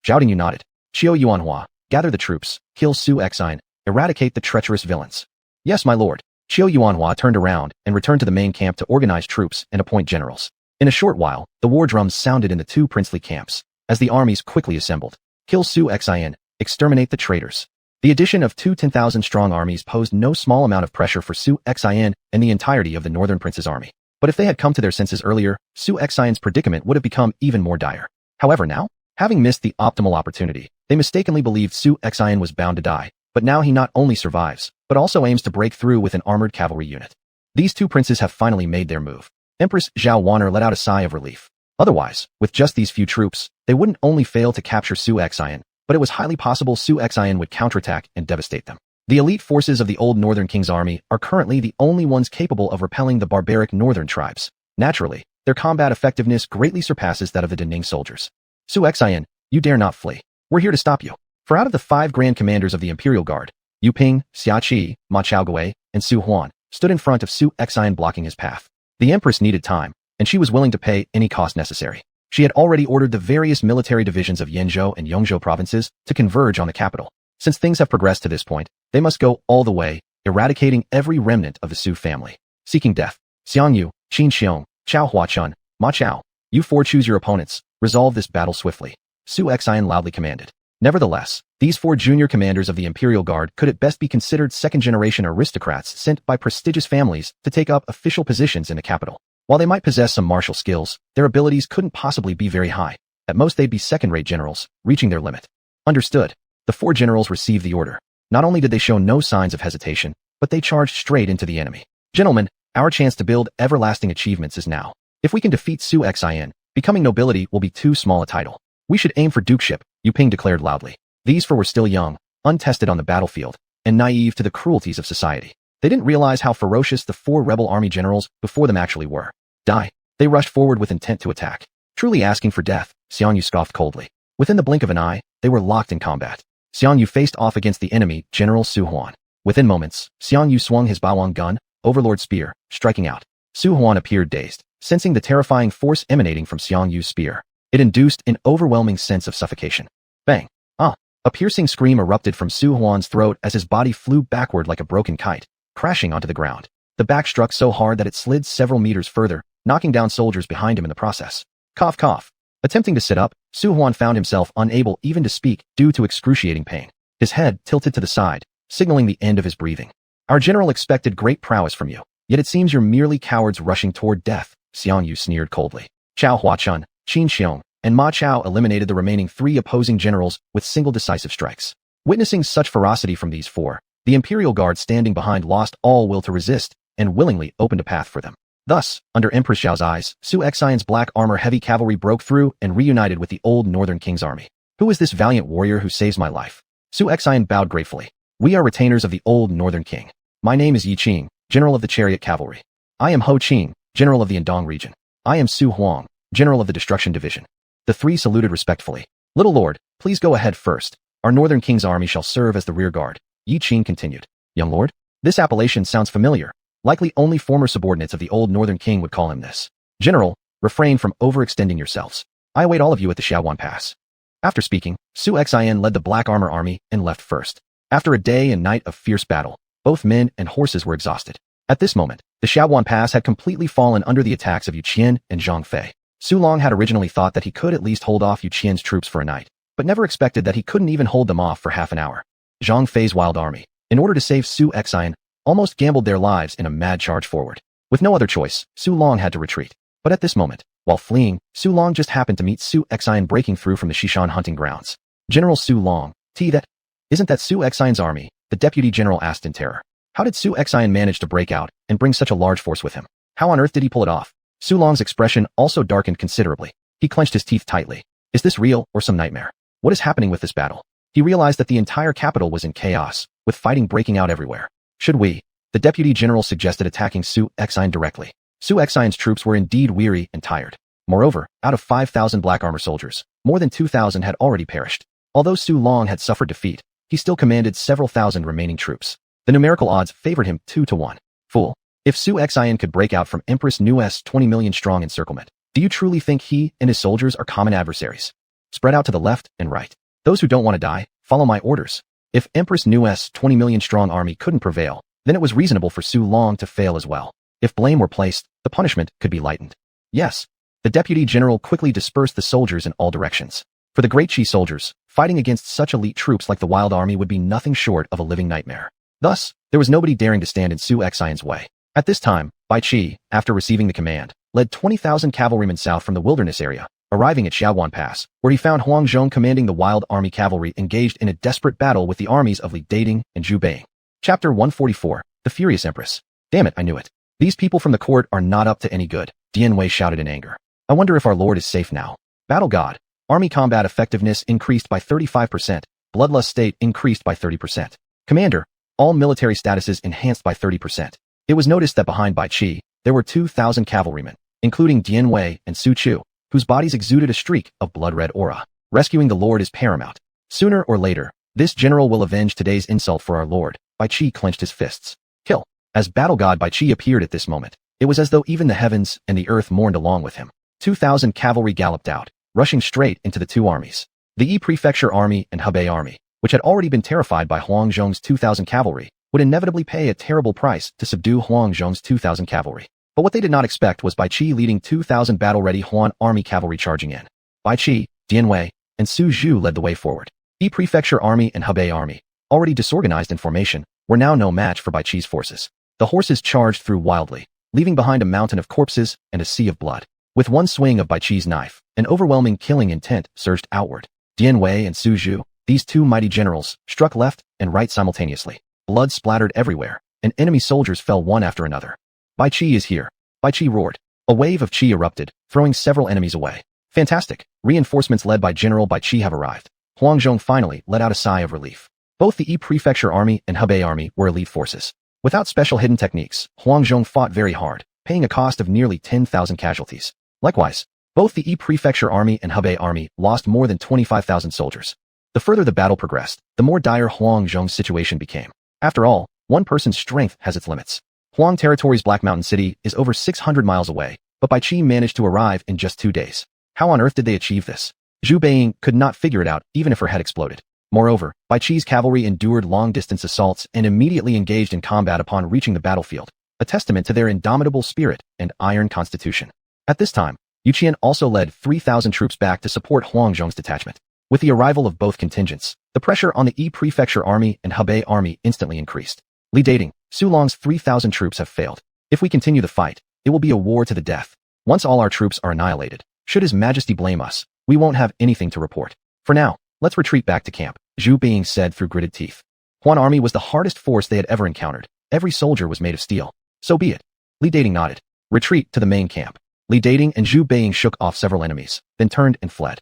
Zhao Dingyu nodded. Xuanhuan, gather the troops, kill Xuanhuan, eradicate the treacherous villains. Yes, my lord. Xuanhuan turned around and returned to the main camp to organize troops and appoint generals. In a short while, the war drums sounded in the two princely camps. as the armies quickly assembled. Kill Su Xian, exterminate the traitors. The addition of two 10,000-strong armies posed no small amount of pressure for Su Xian and the entirety of the Northern Prince's army. But if they had come to their senses earlier, Su Xian's predicament would have become even more dire. However now, having missed the optimal opportunity, they mistakenly believed Su Xian was bound to die, but now he not only survives, but also aims to break through with an armored cavalry unit. These two princes have finally made their move. Empress xuanhuan let out a sigh of relief. Otherwise, with just these few troops, they wouldn't only fail to capture Su Xian, but it was highly possible Su Xian would counterattack and devastate them. The elite forces of the old Northern King's army are currently the only ones capable of repelling the barbaric northern tribes. Naturally, their combat effectiveness greatly surpasses that of the Daning soldiers. Su Xian, you dare not flee. We're here to stop you. For out of the 5 grand commanders of the Imperial Guard, Yu Ping, Xia Qi, Ma Chaogui, and Su Huan stood in front of Su Xian blocking his path. The Empress needed time, and she was willing to pay any cost necessary. She had already ordered the various military divisions of Yanzhou and Yongzhou provinces to converge on the capital. Since things have progressed to this point, they must go all the way, eradicating every remnant of the Su family. Seeking death. Xiang Yu, Qin Xiong, Chao Huachun, Ma Chao. You 4 choose your opponents. Resolve this battle swiftly. Su Xian loudly commanded. Nevertheless, these 4 junior commanders of the Imperial Guard could at best be considered second-generation aristocrats sent by prestigious families to take up official positions in the capital. While they might possess some martial skills, their abilities couldn't possibly be very high. At most they'd be second-rate generals, reaching their limit. Understood. The 4 generals received the order. Not only did they show no signs of hesitation, but they charged straight into the enemy. Gentlemen, our chance to build everlasting achievements is now. If we can defeat Su Xian, becoming nobility will be too small a title. We should aim for dukeship, Yu Ping declared loudly. These 4 were still young, untested on the battlefield, and naive to the cruelties of society. They didn't realize how ferocious the 4 rebel army generals before them actually were. Die. They rushed forward with intent to attack. Truly asking for death, Xiang Yu scoffed coldly. Within the blink of an eye, they were locked in combat. Xiang Yu faced off against the enemy, General Su Huan. Within moments, Xiang Yu swung his Baowang gun, Overlord spear, striking out. Su Huan appeared dazed, sensing the terrifying force emanating from Xiang Yu's spear. It induced an overwhelming sense of suffocation. Bang! Ah! A piercing scream erupted from Su Huan's throat as his body flew backward like a broken kite, crashing onto the ground. The back struck so hard that it slid several meters further, knocking down soldiers behind him in the process. Cough cough. Attempting to sit up, Su Huan found himself unable even to speak due to excruciating pain. His head tilted to the side, signaling the end of his breathing. Our general expected great prowess from you, yet it seems you're merely cowards rushing toward death, Xiang Yu sneered coldly. Chao Huachun, Qin Xiong, and Ma Chao eliminated the remaining 3 opposing generals with single decisive strikes. Witnessing such ferocity from these 4, the Imperial Guard standing behind lost all will to resist and willingly opened a path for them. Thus, under Empress Zhao's eyes, Su Xian's black armor heavy cavalry broke through and reunited with the old Northern King's army. Who is this valiant warrior who saves my life? Su Xian bowed gratefully. We are retainers of the old Northern King. My name is Yi Qing, General of the Chariot Cavalry. I am Ho Qing, General of the Andong region. I am Su Huang, General of the Destruction Division. The 3 saluted respectfully. Little Lord, please go ahead first. Our Northern King's army shall serve as the rear guard. Yi Qing continued. Young Lord? This appellation sounds familiar. Likely only former subordinates of the old Northern King would call him this. General, refrain from overextending yourselves. I await all of you at the Xuanhuan Pass. After speaking, Su Xian led the Black Armor army and left first. After a day and night of fierce battle, both men and horses were exhausted. At this moment, the Xuanhuan Pass had completely fallen under the attacks of Yu Qian and Zhang Fei. Su Long had originally thought that he could at least hold off Yu Qian's troops for a night, but never expected that he couldn't even hold them off for half an hour. Zhang Fei's wild army, in order to save Su Xian, almost gambled their lives in a mad charge forward. With no other choice, Su Long had to retreat. But at this moment, while fleeing, Su Long just happened to meet Su Xian breaking through from the Xishan hunting grounds. General Su Long, isn't that Su Xian's army? The deputy general asked in terror. How did Su Xian manage to break out and bring such a large force with him? How on earth did he pull it off? Su Long's expression also darkened considerably. He clenched his teeth tightly. Is this real or some nightmare? What is happening with this battle? He realized that the entire capital was in chaos, with fighting breaking out everywhere. Should we? The deputy general suggested attacking Su Xian directly. Su Xian's troops were indeed weary and tired. Moreover, out of 5,000 black armor soldiers, more than 2,000 had already perished. Although Su Long had suffered defeat, he still commanded several thousand remaining troops. The numerical odds favored him 2-1. Fool. If Su Xian could break out from Empress Nu's 20 million strong encirclement, do you truly think he and his soldiers are common adversaries? Spread out to the left and right. Those who don't want to die, follow my orders. If Empress Nu's 20 million strong army couldn't prevail, then it was reasonable for Su Long to fail as well. If blame were placed, the punishment could be lightened. Yes. The deputy general quickly dispersed the soldiers in all directions. For the Great Qi soldiers, fighting against such elite troops like the Wild Army would be nothing short of a living nightmare. Thus, there was nobody daring to stand in xuanhuan's way. At this time, Bai Qi, after receiving the command, led 20,000 cavalrymen south from the wilderness area, arriving at Xuanhuan Pass, where he found Huang Zhong commanding the Wild Army cavalry engaged in a desperate battle with the armies of Li Dating and Zhu Beiing. Chapter 144, The Furious Empress. Damn it, I knew it. These people from the court are not up to any good, Dian Wei shouted in anger. I wonder if our lord is safe now. Battle God. Army combat effectiveness increased by 35%, bloodlust state increased by 30%. Commander, all military statuses enhanced by 30%. It was noticed that behind Bai Qi, there were 2,000 cavalrymen, including Dian Wei and Su Chu, whose bodies exuded a streak of blood-red aura. Rescuing the lord is paramount. Sooner or later, this general will avenge today's insult for our lord. Bai Qi clenched his fists. Kill. As battle god Bai Qi appeared at this moment, it was as though even the heavens and the earth mourned along with him. 2,000 cavalry galloped out, rushing straight into the two armies. The Yi Prefecture Army and Hebei Army, which had already been terrified by Huang Zhong's 2,000 cavalry, would inevitably pay a terrible price to subdue Huang Zhong's 2,000 cavalry. But what they did not expect was Bai Qi leading 2,000 battle-ready Huan army cavalry charging in. Bai Qi, Dian Wei, and Su Zhu led the way forward. Yi Prefecture Army and Hebei Army, already disorganized in formation, were now no match for Bai Qi's forces. The horses charged through wildly, leaving behind a mountain of corpses and a sea of blood. With one swing of Bai Qi's knife, an overwhelming killing intent surged outward. Dian Wei and Su Zhu, these two mighty generals, struck left and right simultaneously. Blood splattered everywhere, and enemy soldiers fell one after another. Bai Qi is here. Bai Qi roared. A wave of qi erupted, throwing several enemies away. Fantastic. Reinforcements led by General Bai Qi have arrived. Huang Zhong finally let out a sigh of relief. Both the Yi Prefecture Army and Hebei Army were elite forces. Without special hidden techniques, Huang Zhong fought very hard, paying a cost of nearly 10,000 casualties. Likewise, both the Yi Prefecture Army and Hebei Army lost more than 25,000 soldiers. The further the battle progressed, the more dire Huang Zhong's situation became. After all, one person's strength has its limits. Huang Territory's Black Mountain City is over 600 miles away, but Bai Qi managed to arrive in just 2 days. How on earth did they achieve this? Zhu Beiing could not figure it out even if her head exploded. Moreover, Bai Qi's cavalry endured long-distance assaults and immediately engaged in combat upon reaching the battlefield, a testament to their indomitable spirit and iron constitution. At this time, Yuqian also led 3,000 troops back to support Huang Zhong's detachment. With the arrival of both contingents, the pressure on the Yi Prefecture Army and Hebei Army instantly increased. Li Dating, Su Long's 3,000 troops have failed. If we continue the fight, it will be a war to the death. Once all our troops are annihilated, should His Majesty blame us, we won't have anything to report. For now, let's retreat back to camp, Zhu Beiing said through gritted teeth. Huan Army was the hardest force they had ever encountered. Every soldier was made of steel. So be it. Li Dating nodded. Retreat to the main camp. Li Dating and Zhu Beiing shook off several enemies, then turned and fled.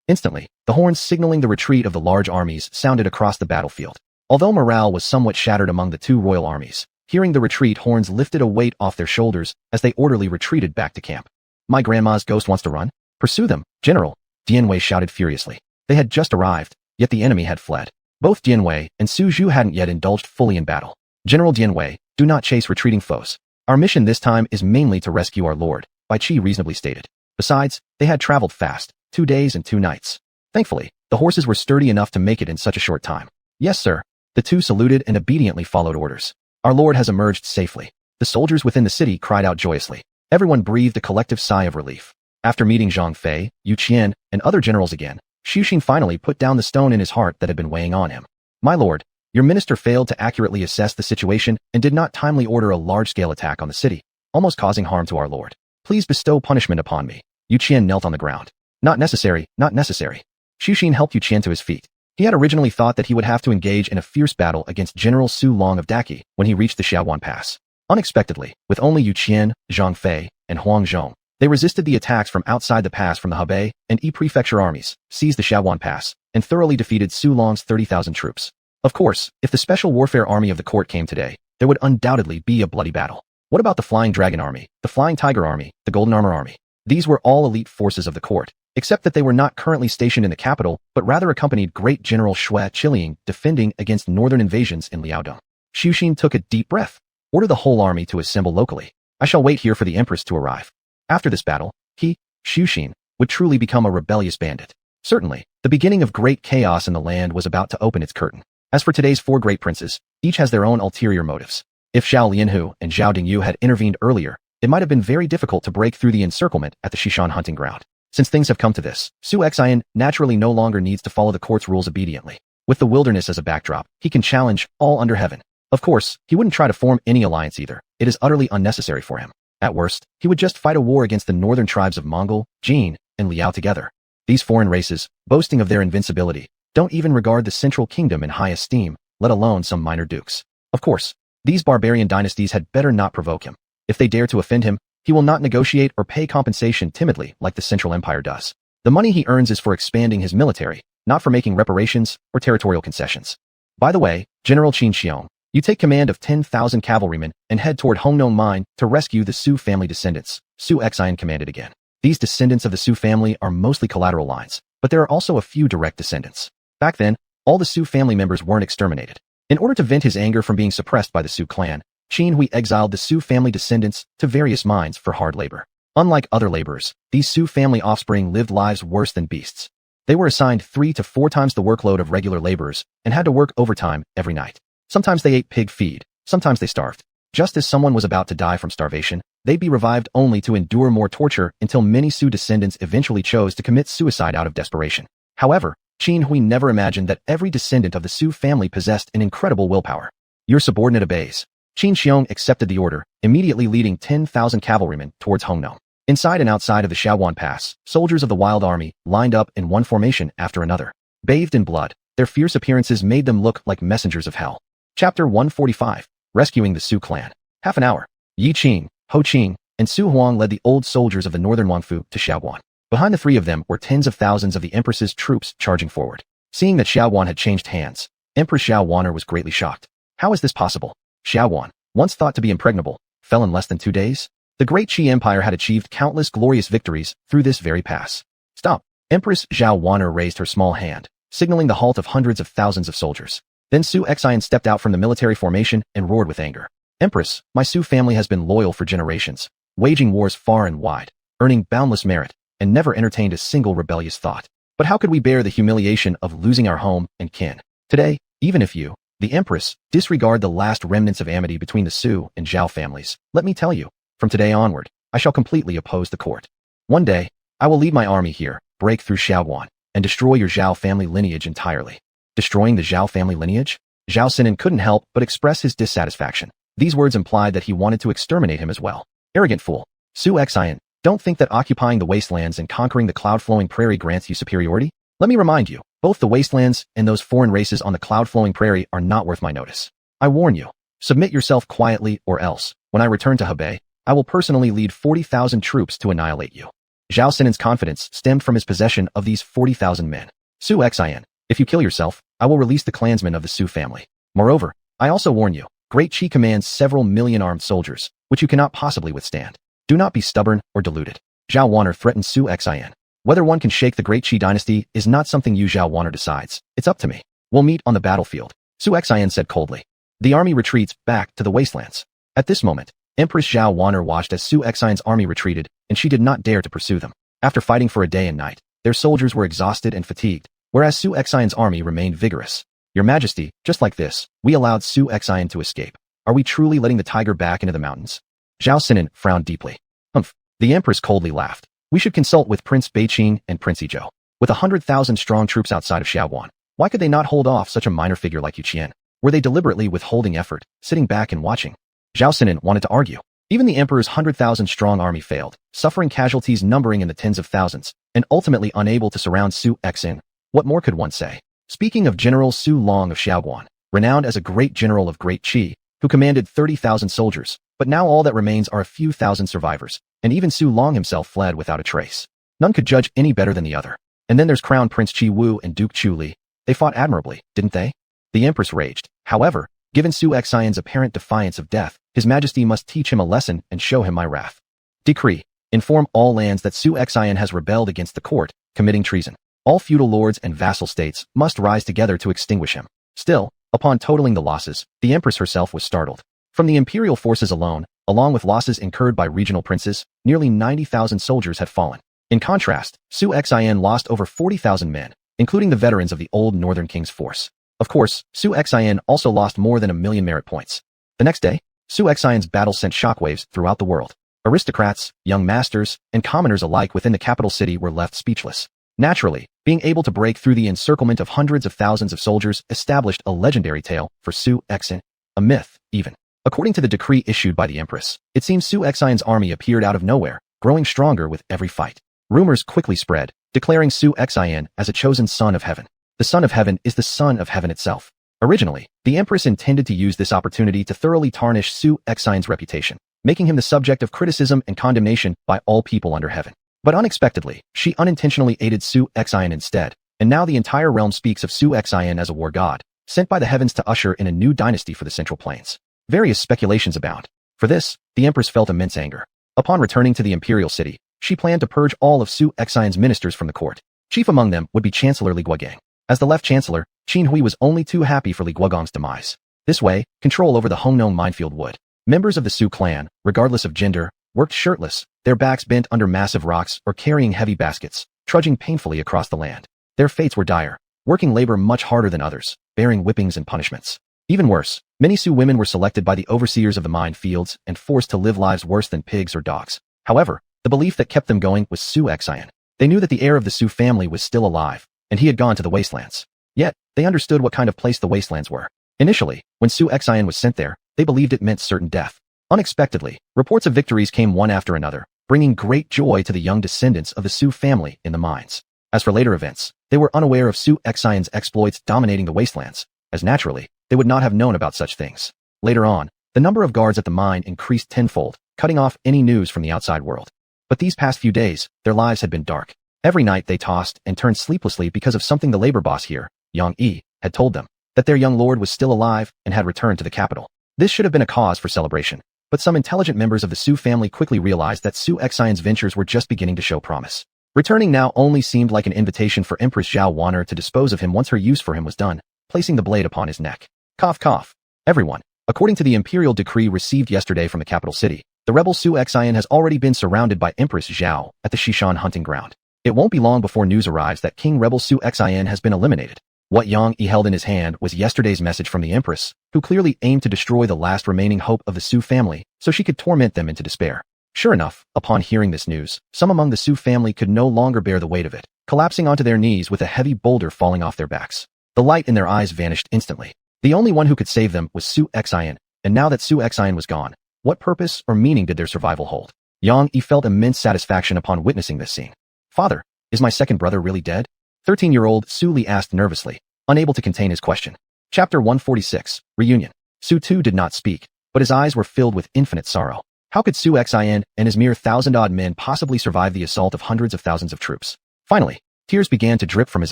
Instantly, the horns signaling the retreat of the large armies sounded across the battlefield. Although morale was somewhat shattered among the two royal armies, hearing the retreat horns lifted a weight off their shoulders as they orderly retreated back to camp. My grandma's ghost wants to run? Pursue them, General, Dian Wei shouted furiously. They had just arrived, yet the enemy had fled. Both Dian Wei and Su Zhu hadn't yet indulged fully in battle. General Dian Wei, do not chase retreating foes. Our mission this time is mainly to rescue our lord, Bai Qi reasonably stated. Besides, they had traveled fast, 2 days and 2 nights. Thankfully, the horses were sturdy enough to make it in such a short time. Yes, sir. The two saluted and obediently followed orders. Our lord has emerged safely. The soldiers within the city cried out joyously. Everyone breathed a collective sigh of relief. After meeting Zhang Fei, Yu Qian, and other generals again, Xu Xin finally put down the stone in his heart that had been weighing on him. My lord, your minister failed to accurately assess the situation and did not timely order a large-scale attack on the city, almost causing harm to our lord. Please bestow punishment upon me. Yu Qian knelt on the ground. Not necessary, not necessary. Xu Xin helped Yu Qian to his feet. He had originally thought that he would have to engage in a fierce battle against General Su Long of Daqi when he reached the Xuanhuan Pass. Unexpectedly, with only Yu Qian, Zhang Fei, and Huang Zhong, they resisted the attacks from outside the pass from the Hebei and Yi Prefecture armies, seized the Xuanhuan Pass, and thoroughly defeated Su Long's 30,000 troops. Of course, if the Special Warfare Army of the court came today, there would undoubtedly be a bloody battle. What about the Flying Dragon Army, the Flying Tiger Army, the Golden Armor Army? These were all elite forces of the court, except that they were not currently stationed in the capital, but rather accompanied Great General Xue Qiliang defending against northern invasions in Liaodong. Xu Xin took a deep breath. Order the whole army to assemble locally. I shall wait here for the Empress to arrive. After this battle, he, Xu Xin, would truly become a rebellious bandit. Certainly, the beginning of great chaos in the land was about to open its curtain. As for today's 4 great princes, each has their own ulterior motives. If Zhao Lianhu and Zhao Dingyu had intervened earlier, it might have been very difficult to break through the encirclement at the Xishan hunting ground. Since things have come to this, Su Xian naturally no longer needs to follow the court's rules obediently. With the wilderness as a backdrop, he can challenge all under heaven. Of course, he wouldn't try to form any alliance either. It is utterly unnecessary for him. At worst, he would just fight a war against the northern tribes of Mongol, Jin, and Liao together. These foreign races, boasting of their invincibility, don't even regard the central kingdom in high esteem, let alone some minor dukes. Of course, these barbarian dynasties had better not provoke him. If they dare to offend him, he will not negotiate or pay compensation timidly like the Central Empire does. The money he earns is for expanding his military, not for making reparations or territorial concessions. By the way, General Qin Xiong, you take command of 10,000 cavalrymen and head toward Hongnong Mine to rescue the Su family descendants, Su Xian commanded again. These descendants of the Su family are mostly collateral lines, but there are also a few direct descendants. Back then, all the Su family members weren't exterminated. In order to vent his anger from being suppressed by the Su clan, Qin Hui exiled the Su family descendants to various mines for hard labor. Unlike other laborers, these Su family offspring lived lives worse than beasts. They were assigned 3 to 4 times the workload of regular laborers and had to work overtime every night. Sometimes they ate pig feed, sometimes they starved. Just as someone was about to die from starvation, they'd be revived only to endure more torture until many Su descendants eventually chose to commit suicide out of desperation. However, Qin Hui never imagined that every descendant of the Su family possessed an incredible willpower. Your subordinate obeys. Qin Xiong accepted the order, immediately leading 10,000 cavalrymen towards Hongnong. Inside and outside of the Xuanhuan Pass, soldiers of the Wild Army lined up in one formation after another. Bathed in blood, their fierce appearances made them look like messengers of hell. Chapter 145, Rescuing the Su Clan. Half an hour. Yi Qing, Ho Qing, and Su Huang led the old soldiers of the northern Wangfu to Xiaoguan. Behind the 3 of them were tens of thousands of the Empress's troops charging forward. Seeing that Xiaoguan had changed hands, Empress Xiaohuaner was greatly shocked. How is this possible? Xiaoguan, once thought to be impregnable, fell in less than 2 days? The Great Qi Empire had achieved countless glorious victories through this very pass. Stop! Empress Xiaohuaner raised her small hand, signaling the halt of hundreds of thousands of soldiers. Then Su Xian stepped out from the military formation and roared with anger. Empress, my Su family has been loyal for generations, waging wars far and wide, earning boundless merit, and never entertained a single rebellious thought. But how could we bear the humiliation of losing our home and kin? Today, even if you, the Empress, disregard the last remnants of amity between the Su and Zhao families, let me tell you, from today onward, I shall completely oppose the court. One day, I will lead my army here, break through Xiaoguan, and destroy your Zhao family lineage entirely. Destroying the Zhao family lineage? Zhao Sinan couldn't help but express his dissatisfaction. These words implied that he wanted to exterminate him as well. Arrogant fool. Su Xian, don't think that occupying the wastelands and conquering the cloud-flowing prairie grants you superiority. Let me remind you, both the wastelands and those foreign races on the cloud-flowing prairie are not worth my notice. I warn you, submit yourself quietly or else, when I return to Hebei, I will personally lead 40,000 troops to annihilate you. Zhao Sinan's confidence stemmed from his possession of these 40,000 men. Su Xian, if you kill yourself, I will release the clansmen of the Su family. Moreover, I also warn you, Great Qi commands several million armed soldiers, which you cannot possibly withstand. Do not be stubborn or deluded. Zhao Huaner threatened Su Xian. Whether one can shake the Great Qi Dynasty is not something you Zhao Huaner decides. It's up to me. We'll meet on the battlefield, Su Xian said coldly. The army retreats back to the wastelands. At this moment, Empress Zhao Huaner watched as Su Xian's army retreated, and she did not dare to pursue them. After fighting for a day and night, their soldiers were exhausted and fatigued, whereas Su Xian's army remained vigorous. Your Majesty, just like this, we allowed Su Xian to escape. Are we truly letting the tiger back into the mountains? Zhao Sinan frowned deeply. Humph. The Empress coldly laughed. We should consult with Prince Beiqing and Prince Yizhou. With 100,000 strong troops outside of Xiaoguan, why could they not hold off such a minor figure like Yu Qian? Were they deliberately withholding effort, sitting back and watching? Zhao Sinan wanted to argue. Even the Emperor's 100,000 strong army failed, suffering casualties numbering in the tens of thousands, and ultimately unable to surround Su Xian. What more could one say? Speaking of General Su Long of Xiaoguan, renowned as a great general of Great Qi, who commanded 30,000 soldiers, but now all that remains are a few thousand survivors, and even Su Long himself fled without a trace. None could judge any better than the other. And then there's Crown Prince Qi Wu and Duke Chu Li. They fought admirably, didn't they? The Empress raged. However, given Su Xian's apparent defiance of death, His Majesty must teach him a lesson and show him my wrath. Decree. Inform all lands that Su Xian has rebelled against the court, committing treason. All feudal lords and vassal states must rise together to extinguish him. Still, upon totaling the losses, the Empress herself was startled. From the imperial forces alone, along with losses incurred by regional princes, nearly 90,000 soldiers had fallen. In contrast, Su Xian lost over 40,000 men, including the veterans of the old Northern King's force. Of course, Su Xian also lost more than 1 million merit points. The next day, Su Xian's battle sent shockwaves throughout the world. Aristocrats, young masters, and commoners alike within the capital city were left speechless. Naturally, being able to break through the encirclement of hundreds of thousands of soldiers established a legendary tale for xuanhuan, a myth, even. According to the decree issued by the Empress, it seems xuanhuan's army appeared out of nowhere, growing stronger with every fight. Rumors quickly spread, declaring xuanhuan as a chosen son of heaven. The son of heaven is the son of heaven itself. Originally, the Empress intended to use this opportunity to thoroughly tarnish xuanhuan's reputation, making him the subject of criticism and condemnation by all people under heaven. But unexpectedly, she unintentionally aided xuanhuan instead, and now the entire realm speaks of xuanhuan as a war god, sent by the heavens to usher in a new dynasty for the Central Plains. Various speculations abound. For this, the Empress felt immense anger. Upon returning to the imperial city, she planned to purge all of xuanhuan's ministers from the court. Chief among them would be Chancellor Li Guogang. As the left chancellor, Qin Hui was only too happy for Li Guogang's demise. This way, control over the Hongnong minefield would. Members of the Su clan, regardless of gender, worked shirtless, their backs bent under massive rocks or carrying heavy baskets, trudging painfully across the land. Their fates were dire, working labor much harder than others, bearing whippings and punishments. Even worse, many Su women were selected by the overseers of the mine fields and forced to live lives worse than pigs or dogs. However, the belief that kept them going was xuanhuan. They knew that the heir of the Su family was still alive, and he had gone to the Wastelands. Yet, they understood what kind of place the Wastelands were. Initially, when xuanhuan was sent there, they believed it meant certain death. Unexpectedly, reports of victories came one after another, bringing great joy to the young descendants of the Su family in the mines. As for later events, they were unaware of xuanhuan's exploits dominating the Wastelands, as naturally, they would not have known about such things. Later on, the number of guards at the mine increased tenfold, cutting off any news from the outside world. But these past few days, their lives had been dark. Every night they tossed and turned sleeplessly because of something the labor boss here, Yang Yi, had told them, that their young lord was still alive and had returned to the capital. This should have been a cause for celebration, but some intelligent members of the Su family quickly realized that xuanhuan's ventures were just beginning to show promise. Returning now only seemed like an invitation for Empress xuanhuan to dispose of him once her use for him was done, placing the blade upon his neck. Cough cough. Everyone, according to the imperial decree received yesterday from the capital city, the rebel xuanhuan has already been surrounded by Empress Zhao at the Xishan hunting ground. It won't be long before news arrives that King Rebel xuanhuan has been eliminated. What Yang Yi held in his hand was yesterday's message from the Empress, who clearly aimed to destroy the last remaining hope of the Su family, so she could torment them into despair. Sure enough, upon hearing this news, some among the Su family could no longer bear the weight of it, collapsing onto their knees with a heavy boulder falling off their backs. The light in their eyes vanished instantly. The only one who could save them was xuanhuan, and now that xuanhuan was gone, what purpose or meaning did their survival hold? Yang Yi felt immense satisfaction upon witnessing this scene. Father, is my second brother really dead? 13-year-old Su Li asked nervously, unable to contain his question. Chapter 146, Reunion. Su Tu did not speak, but his eyes were filled with infinite sorrow. How could xuanhuan and his mere 1,000-odd men possibly survive the assault of hundreds of thousands of troops? Finally, tears began to drip from his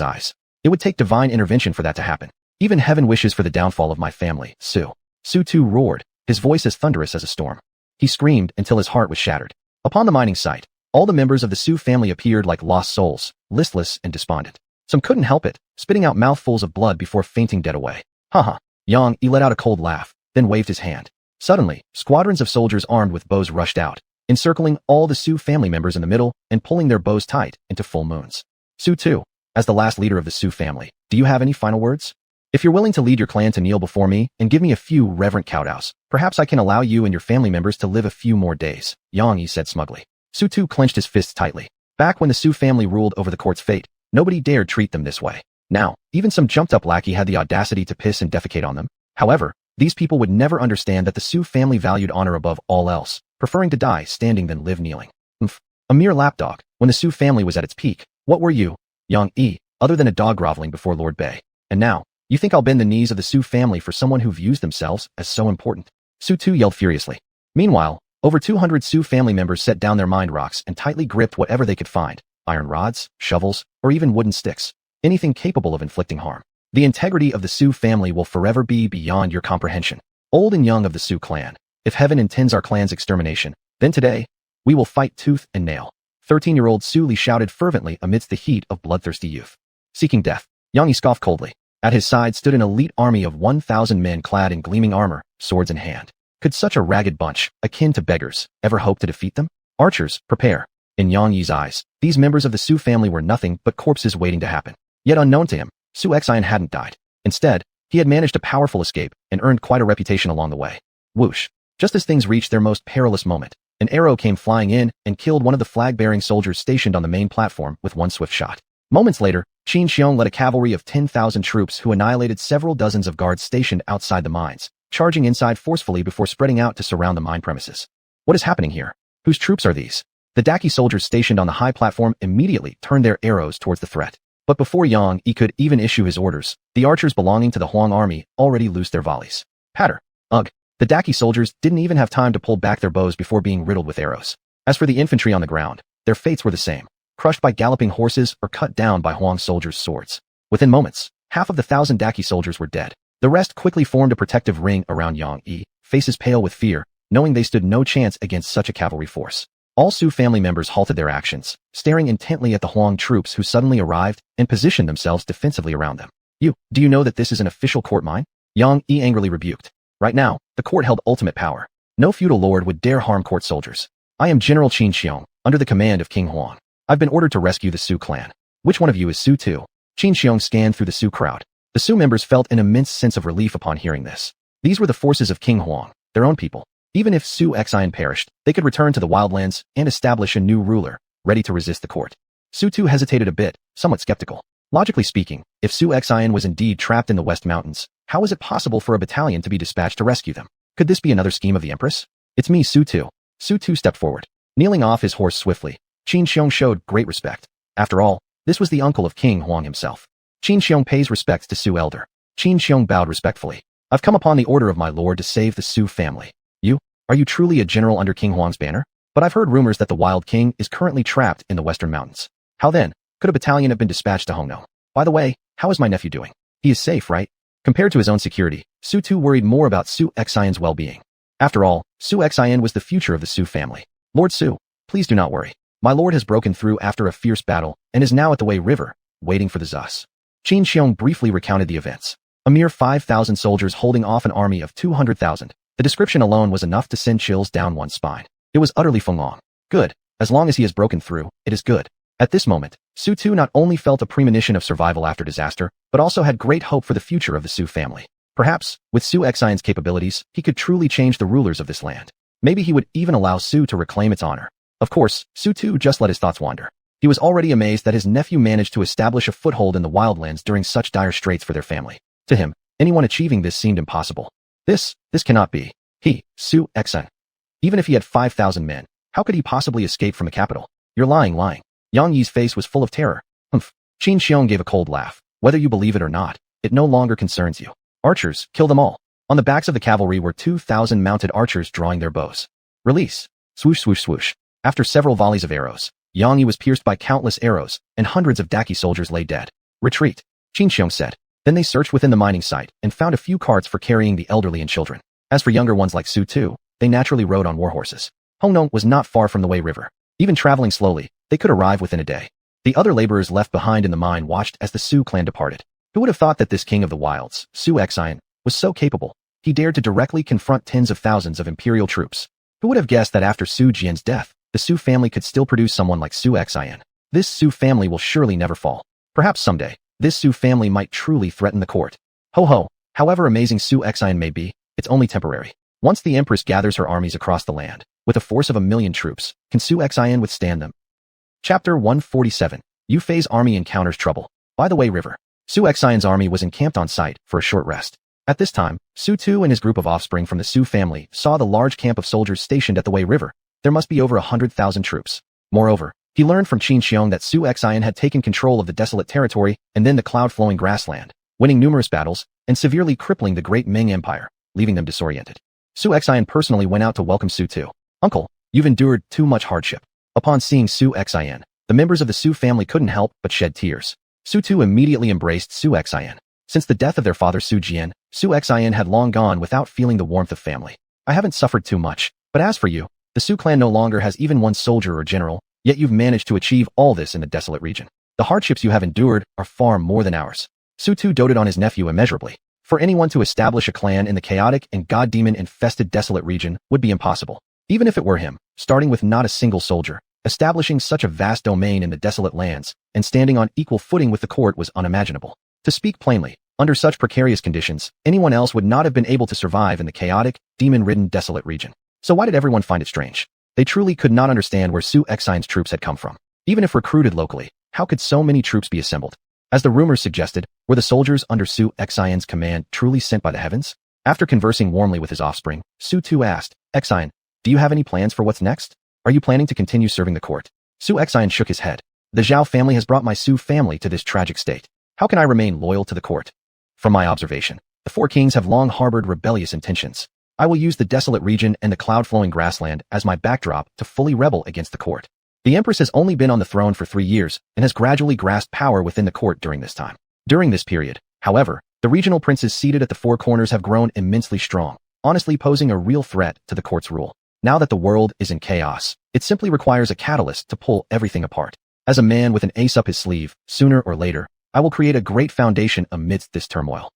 eyes. It would take divine intervention for that to happen. Even heaven wishes for the downfall of my family, Su. Su Tu roared, his voice as thunderous as a storm. He screamed until his heart was shattered. Upon the mining site, all the members of the Su family appeared like lost souls, listless and despondent. Some couldn't help it, spitting out mouthfuls of blood before fainting dead away. Haha. Yang Yi let out a cold laugh, then waved his hand. Suddenly, squadrons of soldiers armed with bows rushed out, encircling all the Su family members in the middle and pulling their bows tight into full moons. Su Tu, as the last leader of the Su family, do you have any final words? If you're willing to lead your clan to kneel before me and give me a few reverent kowtows, perhaps I can allow you and your family members to live a few more days, Yang Yi said smugly. Su Tu clenched his fists tightly. Back when the Su family ruled over the court's fate, nobody dared treat them this way. Now, even some jumped-up lackey had the audacity to piss and defecate on them. However, these people would never understand that the Su family valued honor above all else, preferring to die standing than live kneeling. A mere lapdog, when the Su family was at its peak, what were you, Yang Yi, other than a dog groveling before Lord Bei? And now, you think I'll bend the knees of the Su family for someone who views themselves as so important? Su Tu yelled furiously. Meanwhile, over 200 Su family members set down their mined rocks and tightly gripped whatever they could find, iron rods, shovels, or even wooden sticks, anything capable of inflicting harm. The integrity of the Su family will forever be beyond your comprehension. Old and young of the Su clan, if heaven intends our clan's extermination, then today, we will fight tooth and nail. 13-year-old Su Li shouted fervently amidst the heat of bloodthirsty youth. Seeking death, Yang Yi scoffed coldly. At his side stood an elite army of 1,000 men clad in gleaming armor, swords in hand. Could such a ragged bunch, akin to beggars, ever hope to defeat them? Archers, prepare. In Yang Yi's eyes, these members of the Su family were nothing but corpses waiting to happen. Yet unknown to him, xuanhuan hadn't died. Instead, he had managed a powerful escape and earned quite a reputation along the way. Whoosh. Just as things reached their most perilous moment, An arrow came flying in and killed one of the flag-bearing soldiers stationed on the main platform with one swift shot. Moments later, Qin Xiong led a cavalry of 10,000 troops who annihilated several dozens of guards stationed outside the mines, charging inside forcefully before spreading out to surround the mine premises. What is happening here? Whose troops are these? The Daqi soldiers stationed on the high platform immediately turned their arrows towards the threat. But before Yang Yi could even issue his orders, the archers belonging to the Huang army already loosed their volleys. Patter. Ugh. The Daqi soldiers didn't even have time to pull back their bows before being riddled with arrows. As for the infantry on the ground, their fates were the same. Crushed by galloping horses or cut down by Huang soldiers' swords. Within moments, half of the 1,000 Daqi soldiers were dead. The rest quickly formed a protective ring around Yang Yi, faces pale with fear, knowing they stood no chance against such a cavalry force. All Su family members halted their actions, staring intently at the Huang troops who suddenly arrived and positioned themselves defensively around them. Do you know that this is an official court mine? Yang Yi angrily rebuked. Right now, the court held ultimate power. No feudal lord would dare harm court soldiers. I am General Qin Xiong, under the command of King Huang. I've been ordered to rescue the Su clan. Which one of you is Su Tu? Qin Xiong scanned through the Su crowd. The Su members felt an immense sense of relief upon hearing this. These were the forces of King Huang, their own people. Even if Su Xuanhuan perished, they could return to the wildlands and establish a new ruler, ready to resist the court. Su Tu hesitated a bit, somewhat skeptical. Logically speaking, if Su Xuanhuan was indeed trapped in the West Mountains, how was it possible for a battalion to be dispatched to rescue them? Could this be another scheme of the Empress? It's me, Su Tu. Su Tu stepped forward. Kneeling off his horse swiftly, Qin Xiong showed great respect. After all, this was the uncle of King Huang himself. Qin Xiong pays respects to Su elder. Qin Xiong bowed respectfully. I've come upon the order of my lord to save the Su family. Are you truly a general under King Huang's banner? But I've heard rumors that the Wild King is currently trapped in the Western Mountains. How then could a battalion have been dispatched to Hongno? By the way, how is my nephew doing? He is safe, right? Compared to his own security, Su Tu worried more about Su Xuanhuan's well-being. After all, Su Xuanhuan was the future of the Su family. Lord Su, please do not worry. My lord has broken through after a fierce battle and is now at the Wei River, waiting for the Zus. Qin Xiong briefly recounted the events. A mere 5,000 soldiers holding off an army of 200,000. The description alone was enough to send chills down one's spine. It was utterly feng-long. Good. As long as he has broken through, it is good. At this moment, Su Tu not only felt a premonition of survival after disaster, but also had great hope for the future of the Su family. Perhaps, with Su Xuanhuan's capabilities, he could truly change the rulers of this land. Maybe he would even allow Su to reclaim its honor. Of course, Su Tu just let his thoughts wander. He was already amazed that his nephew managed to establish a foothold in the wildlands during such dire straits for their family. To him, anyone achieving this seemed impossible. This cannot be. He, Su Xuanhuan. Even if he had 5,000 men, how could he possibly escape from the capital? You're lying. Yang Yi's face was full of terror. Humph. Qin Xiong gave a cold laugh. Whether you believe it or not, it no longer concerns you. Archers, kill them all. On the backs of the cavalry were 2,000 mounted archers drawing their bows. Release. Swoosh, swoosh, swoosh. After several volleys of arrows, Yang Yi was pierced by countless arrows, and hundreds of Daqi soldiers lay dead. Retreat, Qin Xiong said. Then they searched within the mining site and found a few carts for carrying the elderly and children. As for younger ones like Su Tu, they naturally rode on war horses. Hongno was not far from the Wei River. Even traveling slowly, they could arrive within a day. The other laborers left behind in the mine watched as the Su clan departed. Who would have thought that this king of the wilds, Su Xuanhuan, was so capable? He dared to directly confront tens of thousands of imperial troops. Who would have guessed that after Su Jian's death, the Su family could still produce someone like Su Xuanhuan? This Su family will surely never fall. Perhaps someday, this Su family might truly threaten the court. Ho ho, however amazing Su Xuanhuan may be, it's only temporary. Once the Empress gathers her armies across the land, with a force of 1,000,000 troops, can Su Xuanhuan withstand them? Chapter 147. Yu Fei's army encounters trouble. By the Wei River, Su Xuanhuan's army was encamped on site for a short rest. At this time, Su Tu and his group of offspring from the Su family saw the large camp of soldiers stationed at the Wei River. There must be over 100,000 troops. Moreover, he learned from Qin Xiong that Su Xuanhuan had taken control of the desolate territory and then the cloud-flowing grassland, winning numerous battles and severely crippling the great Ming Empire, leaving them disoriented. Su Xuanhuan personally went out to welcome Su Tu. Uncle, you've endured too much hardship. Upon seeing Su Xuanhuan, the members of the Su family couldn't help but shed tears. Su Tu immediately embraced Su Xuanhuan. Since the death of their father Su Jian, Su Xuanhuan had long gone without feeling the warmth of family. I haven't suffered too much, but as for you, the Su clan no longer has even one soldier or general, yet you've managed to achieve all this in the desolate region. The hardships you have endured are far more than ours. Su Tu doted on his nephew immeasurably. For anyone to establish a clan in the chaotic and god-demon-infested desolate region would be impossible. Even if it were him, starting with not a single soldier, establishing such a vast domain in the desolate lands, and standing on equal footing with the court was unimaginable. To speak plainly, under such precarious conditions, anyone else would not have been able to survive in the chaotic, demon-ridden desolate region. So why did everyone find it strange? They truly could not understand where Su Xuan's troops had come from. Even if recruited locally, how could so many troops be assembled? As the rumors suggested, were the soldiers under Su Xuan's command truly sent by the heavens? After conversing warmly with his offspring, Su Tu asked, Xuan, do you have any plans for what's next? Are you planning to continue serving the court? Su Xuan shook his head. The Zhao family has brought my Su family to this tragic state. How can I remain loyal to the court? From my observation, the four kings have long harbored rebellious intentions. I will use the desolate region and the cloud-flowing grassland as my backdrop to fully rebel against the court. The Empress has only been on the throne for 3 years and has gradually grasped power within the court during this time. During this period, however, the regional princes seated at the four corners have grown immensely strong, honestly posing a real threat to the court's rule. Now that the world is in chaos, it simply requires a catalyst to pull everything apart. As a man with an ace up his sleeve, sooner or later, I will create a great foundation amidst this turmoil.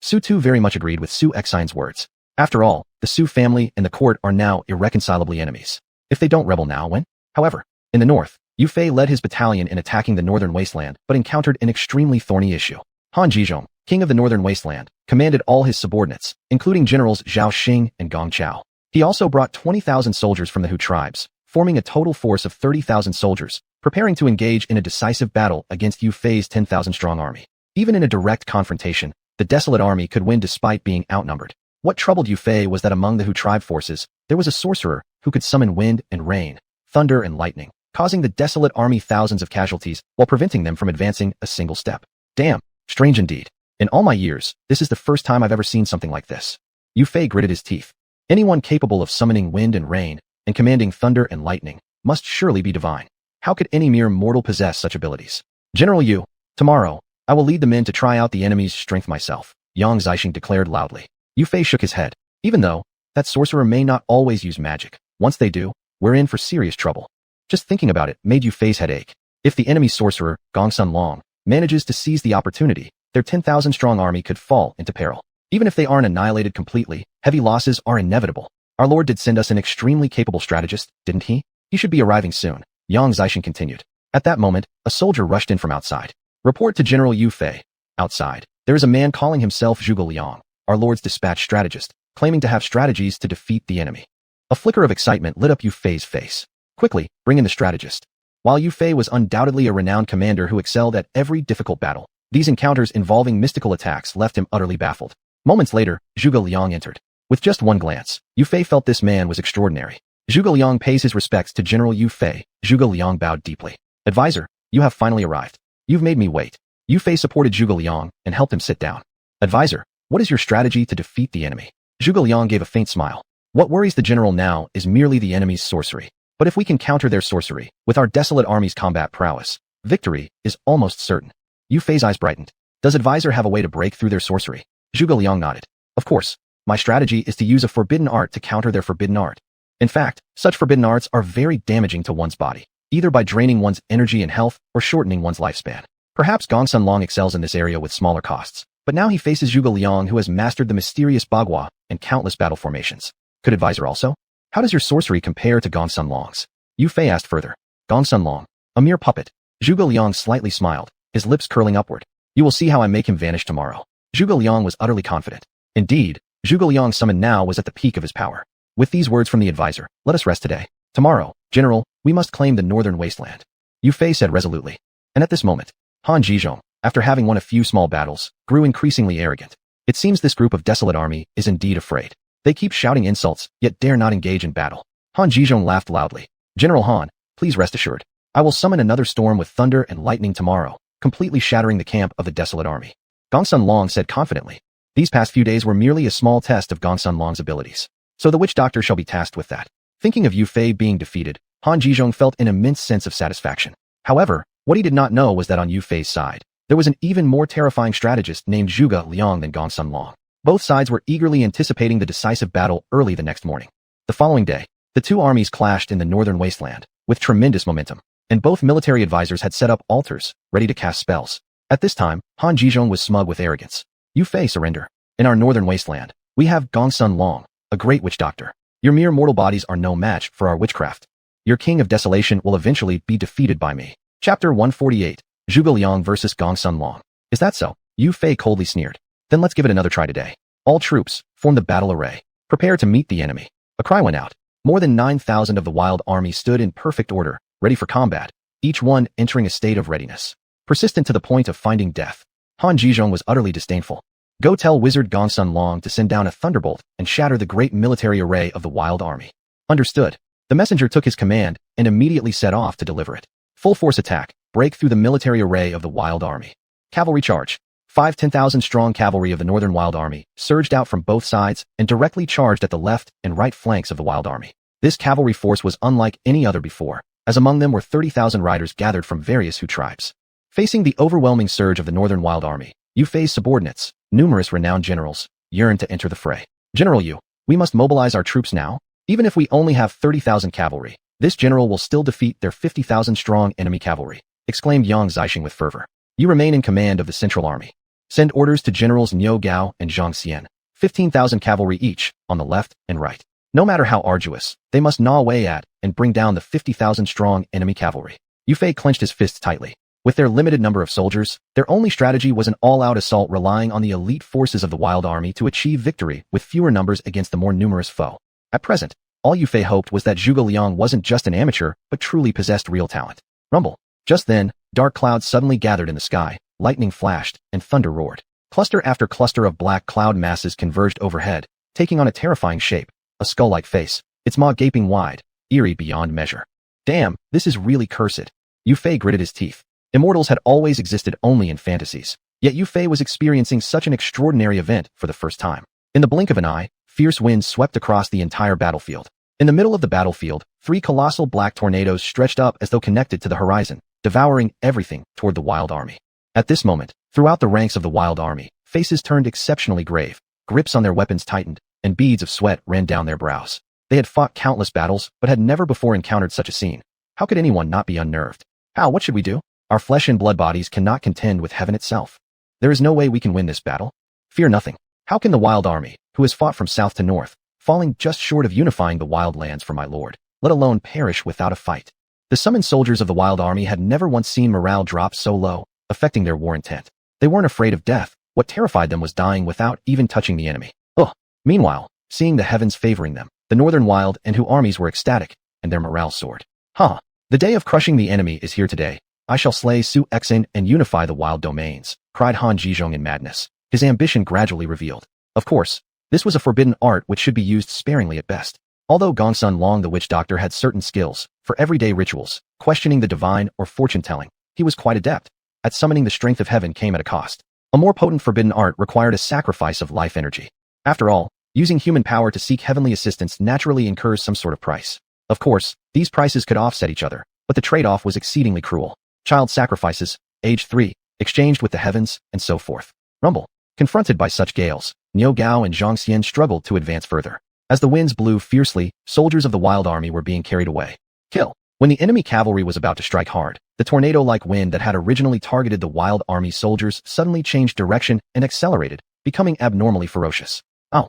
Su Tu very much agreed with Su Xuan's words. After all, the Su family and the court are now irreconcilably enemies. If they don't rebel now, when? However, in the north, Yu Fei led his battalion in attacking the northern wasteland but encountered an extremely thorny issue. Han Zhizhong, king of the northern wasteland, commanded all his subordinates, including generals Zhao Xing and Gong Chao. He also brought 20,000 soldiers from the Hu tribes, forming a total force of 30,000 soldiers, preparing to engage in a decisive battle against Yu Fei's 10,000-strong army. Even in a direct confrontation, the desolate army could win despite being outnumbered. What troubled Yu Fei was that among the Hu tribe forces, there was a sorcerer who could summon wind and rain, thunder and lightning, causing the desolate army thousands of casualties while preventing them from advancing a single step. Damn, strange indeed. In all my years, this is the first time I've ever seen something like this. Yu Fei gritted his teeth. Anyone capable of summoning wind and rain and commanding thunder and lightning must surely be divine. How could any mere mortal possess such abilities? General Yu, tomorrow, I will lead the men to try out the enemy's strength myself, Yang Zixing declared loudly. Yu Fei shook his head. Even though, that sorcerer may not always use magic, once they do, we're in for serious trouble. Just thinking about it made Yu Fei's head ache. If the enemy sorcerer, Gongsun Long, manages to seize the opportunity, their 10,000-strong army could fall into peril. Even if they aren't annihilated completely, heavy losses are inevitable. Our Lord did send us an extremely capable strategist, didn't he? He should be arriving soon, Yang Zixing continued. At that moment, a soldier rushed in from outside. Report to General Yu Fei. Outside, there is a man calling himself Zhuge Liang, our Lord's dispatch strategist, claiming to have strategies to defeat the enemy. A flicker of excitement lit up Yu Fei's face. Quickly, bring in the strategist. While Yu Fei was undoubtedly a renowned commander who excelled at every difficult battle, these encounters involving mystical attacks left him utterly baffled. Moments later, Zhuge Liang entered. With just one glance, Yu Fei felt this man was extraordinary. Zhuge Liang pays his respects to General Yu Fei. Zhuge Liang bowed deeply. Advisor, you have finally arrived. You've made me wait. Yu Fei supported Zhuge Liang and helped him sit down. Advisor, what is your strategy to defeat the enemy? Zhuge Liang gave a faint smile. What worries the general now is merely the enemy's sorcery. But if we can counter their sorcery, with our desolate army's combat prowess, victory is almost certain. Yu Fei's eyes brightened. Does Advisor have a way to break through their sorcery? Zhuge Liang nodded. Of course. My strategy is to use a forbidden art to counter their forbidden art. In fact, such forbidden arts are very damaging to one's body, either by draining one's energy and health or shortening one's lifespan. Perhaps Gongsun Long excels in this area with smaller costs, but now he faces Zhuge Liang who has mastered the mysterious Bagua and countless battle formations. Could Advisor also? How does your sorcery compare to Gongsun Long's? Yu Fei asked further. Gongsun Long, a mere puppet. Zhuge Liang slightly smiled, his lips curling upward. You will see how I make him vanish tomorrow. Zhuge Liang was utterly confident. Indeed, Zhuge Liang's summon now was at the peak of his power. With these words from the advisor, let us rest today. Tomorrow, General, we must claim the northern wasteland. Yu Fei said resolutely. And at this moment, Han Zhizhong, after having won a few small battles, grew increasingly arrogant. It seems this group of desolate army is indeed afraid. They keep shouting insults, yet dare not engage in battle. Han Zhizhong laughed loudly. General Han, please rest assured. I will summon another storm with thunder and lightning tomorrow, completely shattering the camp of the desolate army. Gongsun Long said confidently. These past few days were merely a small test of Gongsun Long's abilities. So the witch doctor shall be tasked with that. Thinking of Yu Fei being defeated, Han Zhizhong felt an immense sense of satisfaction. However, what he did not know was that on Yu Fei's side, there was an even more terrifying strategist named Zhuge Liang than Gongsun Long. Both sides were eagerly anticipating the decisive battle early the next morning. The following day, the two armies clashed in the northern wasteland, with tremendous momentum, and both military advisors had set up altars, ready to cast spells. At this time, Han Zhizhong was smug with arrogance. Yu Fei, surrender. In our northern wasteland, we have Gongsun Long, a great witch doctor. Your mere mortal bodies are no match for our witchcraft. Your king of desolation will eventually be defeated by me. Chapter 148, Zhuge Liang versus Gongsun Long. Is that so? Yu Fei coldly sneered. Then let's give it another try today. All troops, form the battle array. Prepare to meet the enemy. A cry went out. More than 9,000 of the wild army stood in perfect order, ready for combat, each one entering a state of readiness. Persistent to the point of finding death, Han Zhizhong was utterly disdainful. Go tell Wizard Gongsun Long to send down a thunderbolt and shatter the great military array of the wild army. Understood. The messenger took his command and immediately set off to deliver it. Full force attack, break through the military array of the wild army. Cavalry charge. 10,000 strong cavalry of the northern wild army surged out from both sides and directly charged at the left and right flanks of the wild army. This cavalry force was unlike any other before, as among them were 30,000 riders gathered from various Hu tribes. Facing the overwhelming surge of the northern wild army, Yu Fei's subordinates, numerous renowned generals, yearned to enter the fray. General Yu, we must mobilize our troops now. Even if we only have 30,000 cavalry, this general will still defeat their 50,000 strong enemy cavalry, exclaimed Yang Zixing with fervor. You remain in command of the central army. Send orders to Generals Niu Gao and Zhang Xian, 15,000 cavalry each, on the left and right. No matter how arduous, they must gnaw away at and bring down the 50,000 strong enemy cavalry. Yu Fei clenched his fists tightly. With their limited number of soldiers, their only strategy was an all-out assault relying on the elite forces of the wild army to achieve victory with fewer numbers against the more numerous foe. At present, all Yu Fei hoped was that Zhuge Liang wasn't just an amateur, but truly possessed real talent. Rumble. Just then, dark clouds suddenly gathered in the sky, lightning flashed, and thunder roared. Cluster after cluster of black cloud masses converged overhead, taking on a terrifying shape, a skull-like face, its maw gaping wide, eerie beyond measure. Damn, this is really cursed. Yu Fei gritted his teeth. Immortals had always existed only in fantasies, yet Yu Fei was experiencing such an extraordinary event for the first time. In the blink of an eye, fierce winds swept across the entire battlefield. In the middle of the battlefield, 3 colossal black tornadoes stretched up as though connected to the horizon, devouring everything toward the wild army. At this moment, throughout the ranks of the wild army, faces turned exceptionally grave, grips on their weapons tightened, and beads of sweat ran down their brows. They had fought countless battles, but had never before encountered such a scene. How could anyone not be unnerved? How, what should we do? Our flesh and blood bodies cannot contend with heaven itself. There is no way we can win this battle. Fear nothing. How can the wild army, who has fought from south to north, falling just short of unifying the wild lands for my lord, let alone perish without a fight? The summoned soldiers of the wild army had never once seen morale drop so low, affecting their war intent. They weren't afraid of death. What terrified them was dying without even touching the enemy. Ugh. Meanwhile, seeing the heavens favoring them, the northern wild and Hu armies were ecstatic, and their morale soared. Ha! The day of crushing the enemy is here today. I shall slay Su Exin and unify the wild domains, cried Han Zhizhong in madness, his ambition gradually revealed. Of course, this was a forbidden art which should be used sparingly at best. Although Gongsun Long the witch doctor had certain skills for everyday rituals, questioning the divine or fortune-telling, he was quite adept. At summoning the strength of heaven came at a cost. A more potent forbidden art required a sacrifice of life energy. After all, using human power to seek heavenly assistance naturally incurs some sort of price. Of course, these prices could offset each other, but the trade-off was exceedingly cruel. Child sacrifices, age 3, exchanged with the heavens, and so forth. Rumble. Confronted by such gales, Niu Gao and Zhang Xian struggled to advance further. As the winds blew fiercely, soldiers of the wild army were being carried away. Kill. When the enemy cavalry was about to strike hard, the tornado-like wind that had originally targeted the wild army soldiers suddenly changed direction and accelerated, becoming abnormally ferocious. Oh,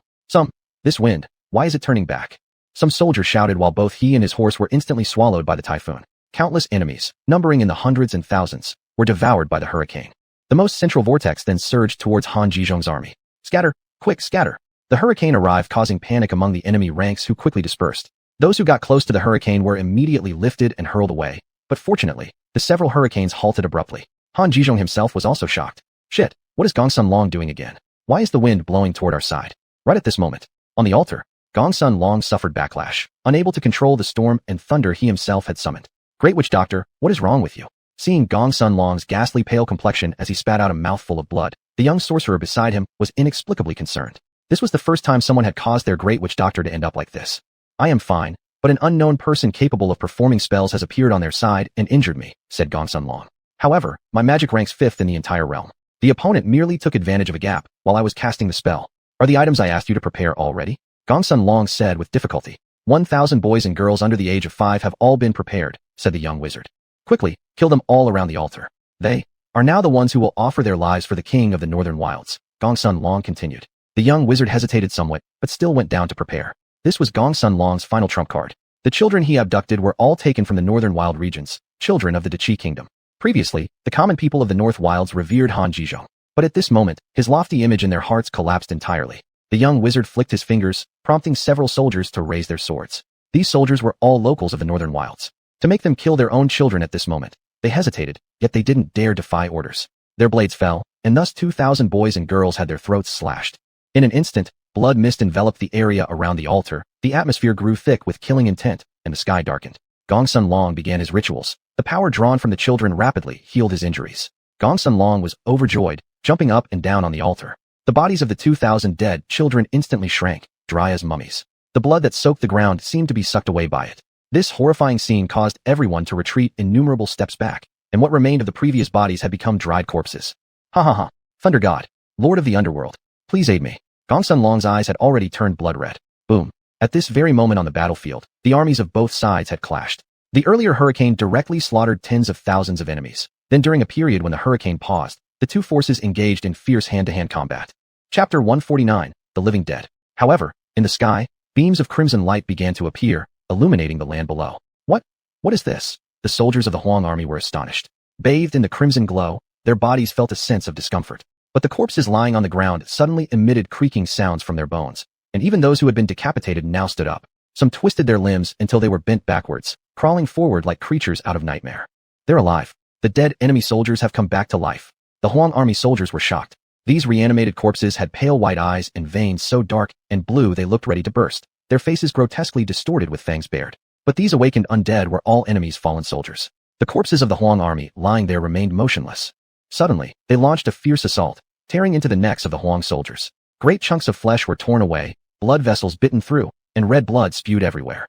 this wind, why is it turning back? Some soldier shouted while both he and his horse were instantly swallowed by the typhoon. Countless enemies, numbering in the hundreds and thousands, were devoured by the hurricane. The most central vortex then surged towards Han Zhizhong's army. Scatter! Quick, scatter! The hurricane arrived, causing panic among the enemy ranks, who quickly dispersed. Those who got close to the hurricane were immediately lifted and hurled away, but fortunately, the several hurricanes halted abruptly. Han Zhizhong himself was also shocked. Shit, what is Gongsun Long doing again? Why is the wind blowing toward our side? Right at this moment, on the altar, Gongsun Long suffered backlash, unable to control the storm and thunder he himself had summoned. Great Witch Doctor, what is wrong with you? Seeing Gongsun Long's ghastly pale complexion as he spat out a mouthful of blood, the young sorcerer beside him was inexplicably concerned. This was the first time someone had caused their Great Witch Doctor to end up like this. I am fine, but an unknown person capable of performing spells has appeared on their side and injured me, said Gongsun Long. However, my magic ranks 5th in the entire realm. The opponent merely took advantage of a gap while I was casting the spell. Are the items I asked you to prepare already? Gongsun Long said with difficulty. 1,000 boys and girls under the age of 5 have all been prepared, said the young wizard. Quickly, kill them all around the altar. They are now the ones who will offer their lives for the king of the northern wilds, Gongsun Long continued. The young wizard hesitated somewhat, but still went down to prepare. This was Gongsun Long's final trump card. The children he abducted were all taken from the northern wild regions, children of the Qi kingdom. Previously, the common people of the north wilds revered Han Zhizhong, but at this moment, his lofty image in their hearts collapsed entirely. The young wizard flicked his fingers, prompting several soldiers to raise their swords. These soldiers were all locals of the northern wilds. To make them kill their own children at this moment, they hesitated, yet they didn't dare defy orders. Their blades fell, and thus 2,000 boys and girls had their throats slashed. In an instant, blood mist enveloped the area around the altar, the atmosphere grew thick with killing intent, and the sky darkened. Gongsun Long began his rituals. The power drawn from the children rapidly healed his injuries. Gongsun Long was overjoyed, jumping up and down on the altar. The bodies of the 2,000 dead children instantly shrank, dry as mummies. The blood that soaked the ground seemed to be sucked away by it. This horrifying scene caused everyone to retreat innumerable steps back, and what remained of the previous bodies had become dried corpses. Ha ha ha! Thunder God, Lord of the Underworld, please aid me. Gongsun Long's eyes had already turned blood red. Boom. At this very moment on the battlefield, the armies of both sides had clashed. The earlier hurricane directly slaughtered tens of thousands of enemies. Then during a period when the hurricane paused, the two forces engaged in fierce hand-to-hand combat. Chapter 149, The Living Dead. However, in the sky, beams of crimson light began to appear, illuminating the land below. What is this? The soldiers of the Huang army were astonished. Bathed in the crimson glow, their bodies felt a sense of discomfort. But the corpses lying on the ground suddenly emitted creaking sounds from their bones, and even those who had been decapitated now stood up. Some twisted their limbs until they were bent backwards, crawling forward like creatures out of nightmare. They're alive. The dead enemy soldiers have come back to life. The Huang army soldiers were shocked. These reanimated corpses had pale white eyes and veins so dark and blue they looked ready to burst, their faces grotesquely distorted with fangs bared. But these awakened undead were all enemies' fallen soldiers. The corpses of the Huang army lying there remained motionless. Suddenly, they launched a fierce assault, tearing into the necks of the Huang soldiers. Great chunks of flesh were torn away, blood vessels bitten through, and red blood spewed everywhere.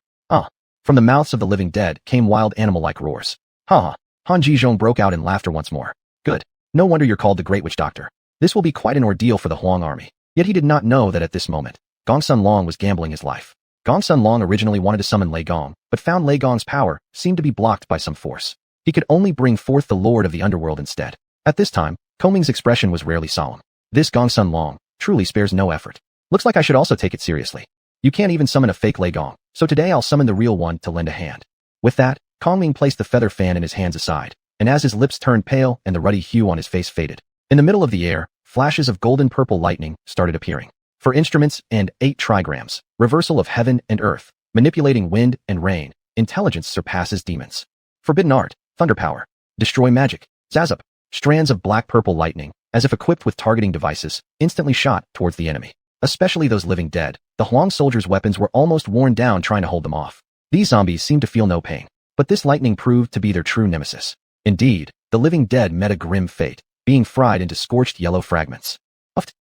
From the mouths of the living dead came wild animal-like roars. Ha ha! Han Jizhong broke out in laughter once more. Good. No wonder you're called the Great Witch Doctor. This will be quite an ordeal for the Huang army. Yet he did not know that at this moment, Gongsun Long was gambling his life. Gongsun Long originally wanted to summon Lei Gong, but found Lei Gong's power seemed to be blocked by some force. He could only bring forth the Lord of the Underworld instead. At this time, Koming's expression was rarely solemn. This Gongsun Long truly spares no effort. Looks like I should also take it seriously. You can't even summon a fake Lei Gong, so today I'll summon the real one to lend a hand. With that, Kongming placed the feather fan in his hands aside, and as his lips turned pale and the ruddy hue on his face faded, in the middle of the air, flashes of golden-purple lightning started appearing. For instruments and 8 trigrams, reversal of heaven and earth, manipulating wind and rain, intelligence surpasses demons. Forbidden art, thunder power, destroy magic, zazup, strands of black-purple lightning, as if equipped with targeting devices, instantly shot towards the enemy. Especially those living dead, the Huang soldiers' weapons were almost worn down trying to hold them off. These zombies seemed to feel no pain, but this lightning proved to be their true nemesis. Indeed, the living dead met a grim fate, being fried into scorched yellow fragments.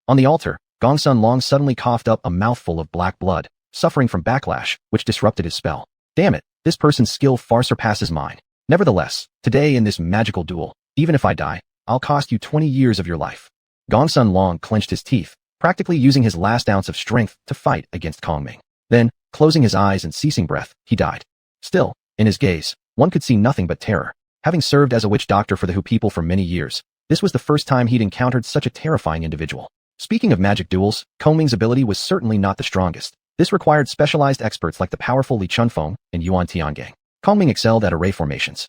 On the altar, Gongsun Long suddenly coughed up a mouthful of black blood, suffering from backlash, which disrupted his spell. Damn it, this person's skill far surpasses mine. Nevertheless, today in this magical duel, even if I die, I'll cost you 20 years of your life. Gongsun Long clenched his teeth, practically using his last ounce of strength to fight against Kongming. Then, closing his eyes and ceasing breath, he died. Still, in his gaze, one could see nothing but terror. Having served as a witch doctor for the Hu people for many years, this was the first time he'd encountered such a terrifying individual. Speaking of magic duels, Kongming's ability was certainly not the strongest. This required specialized experts like the powerful Li Chunfeng and Yuan Tiangang. Kongming excelled at array formations.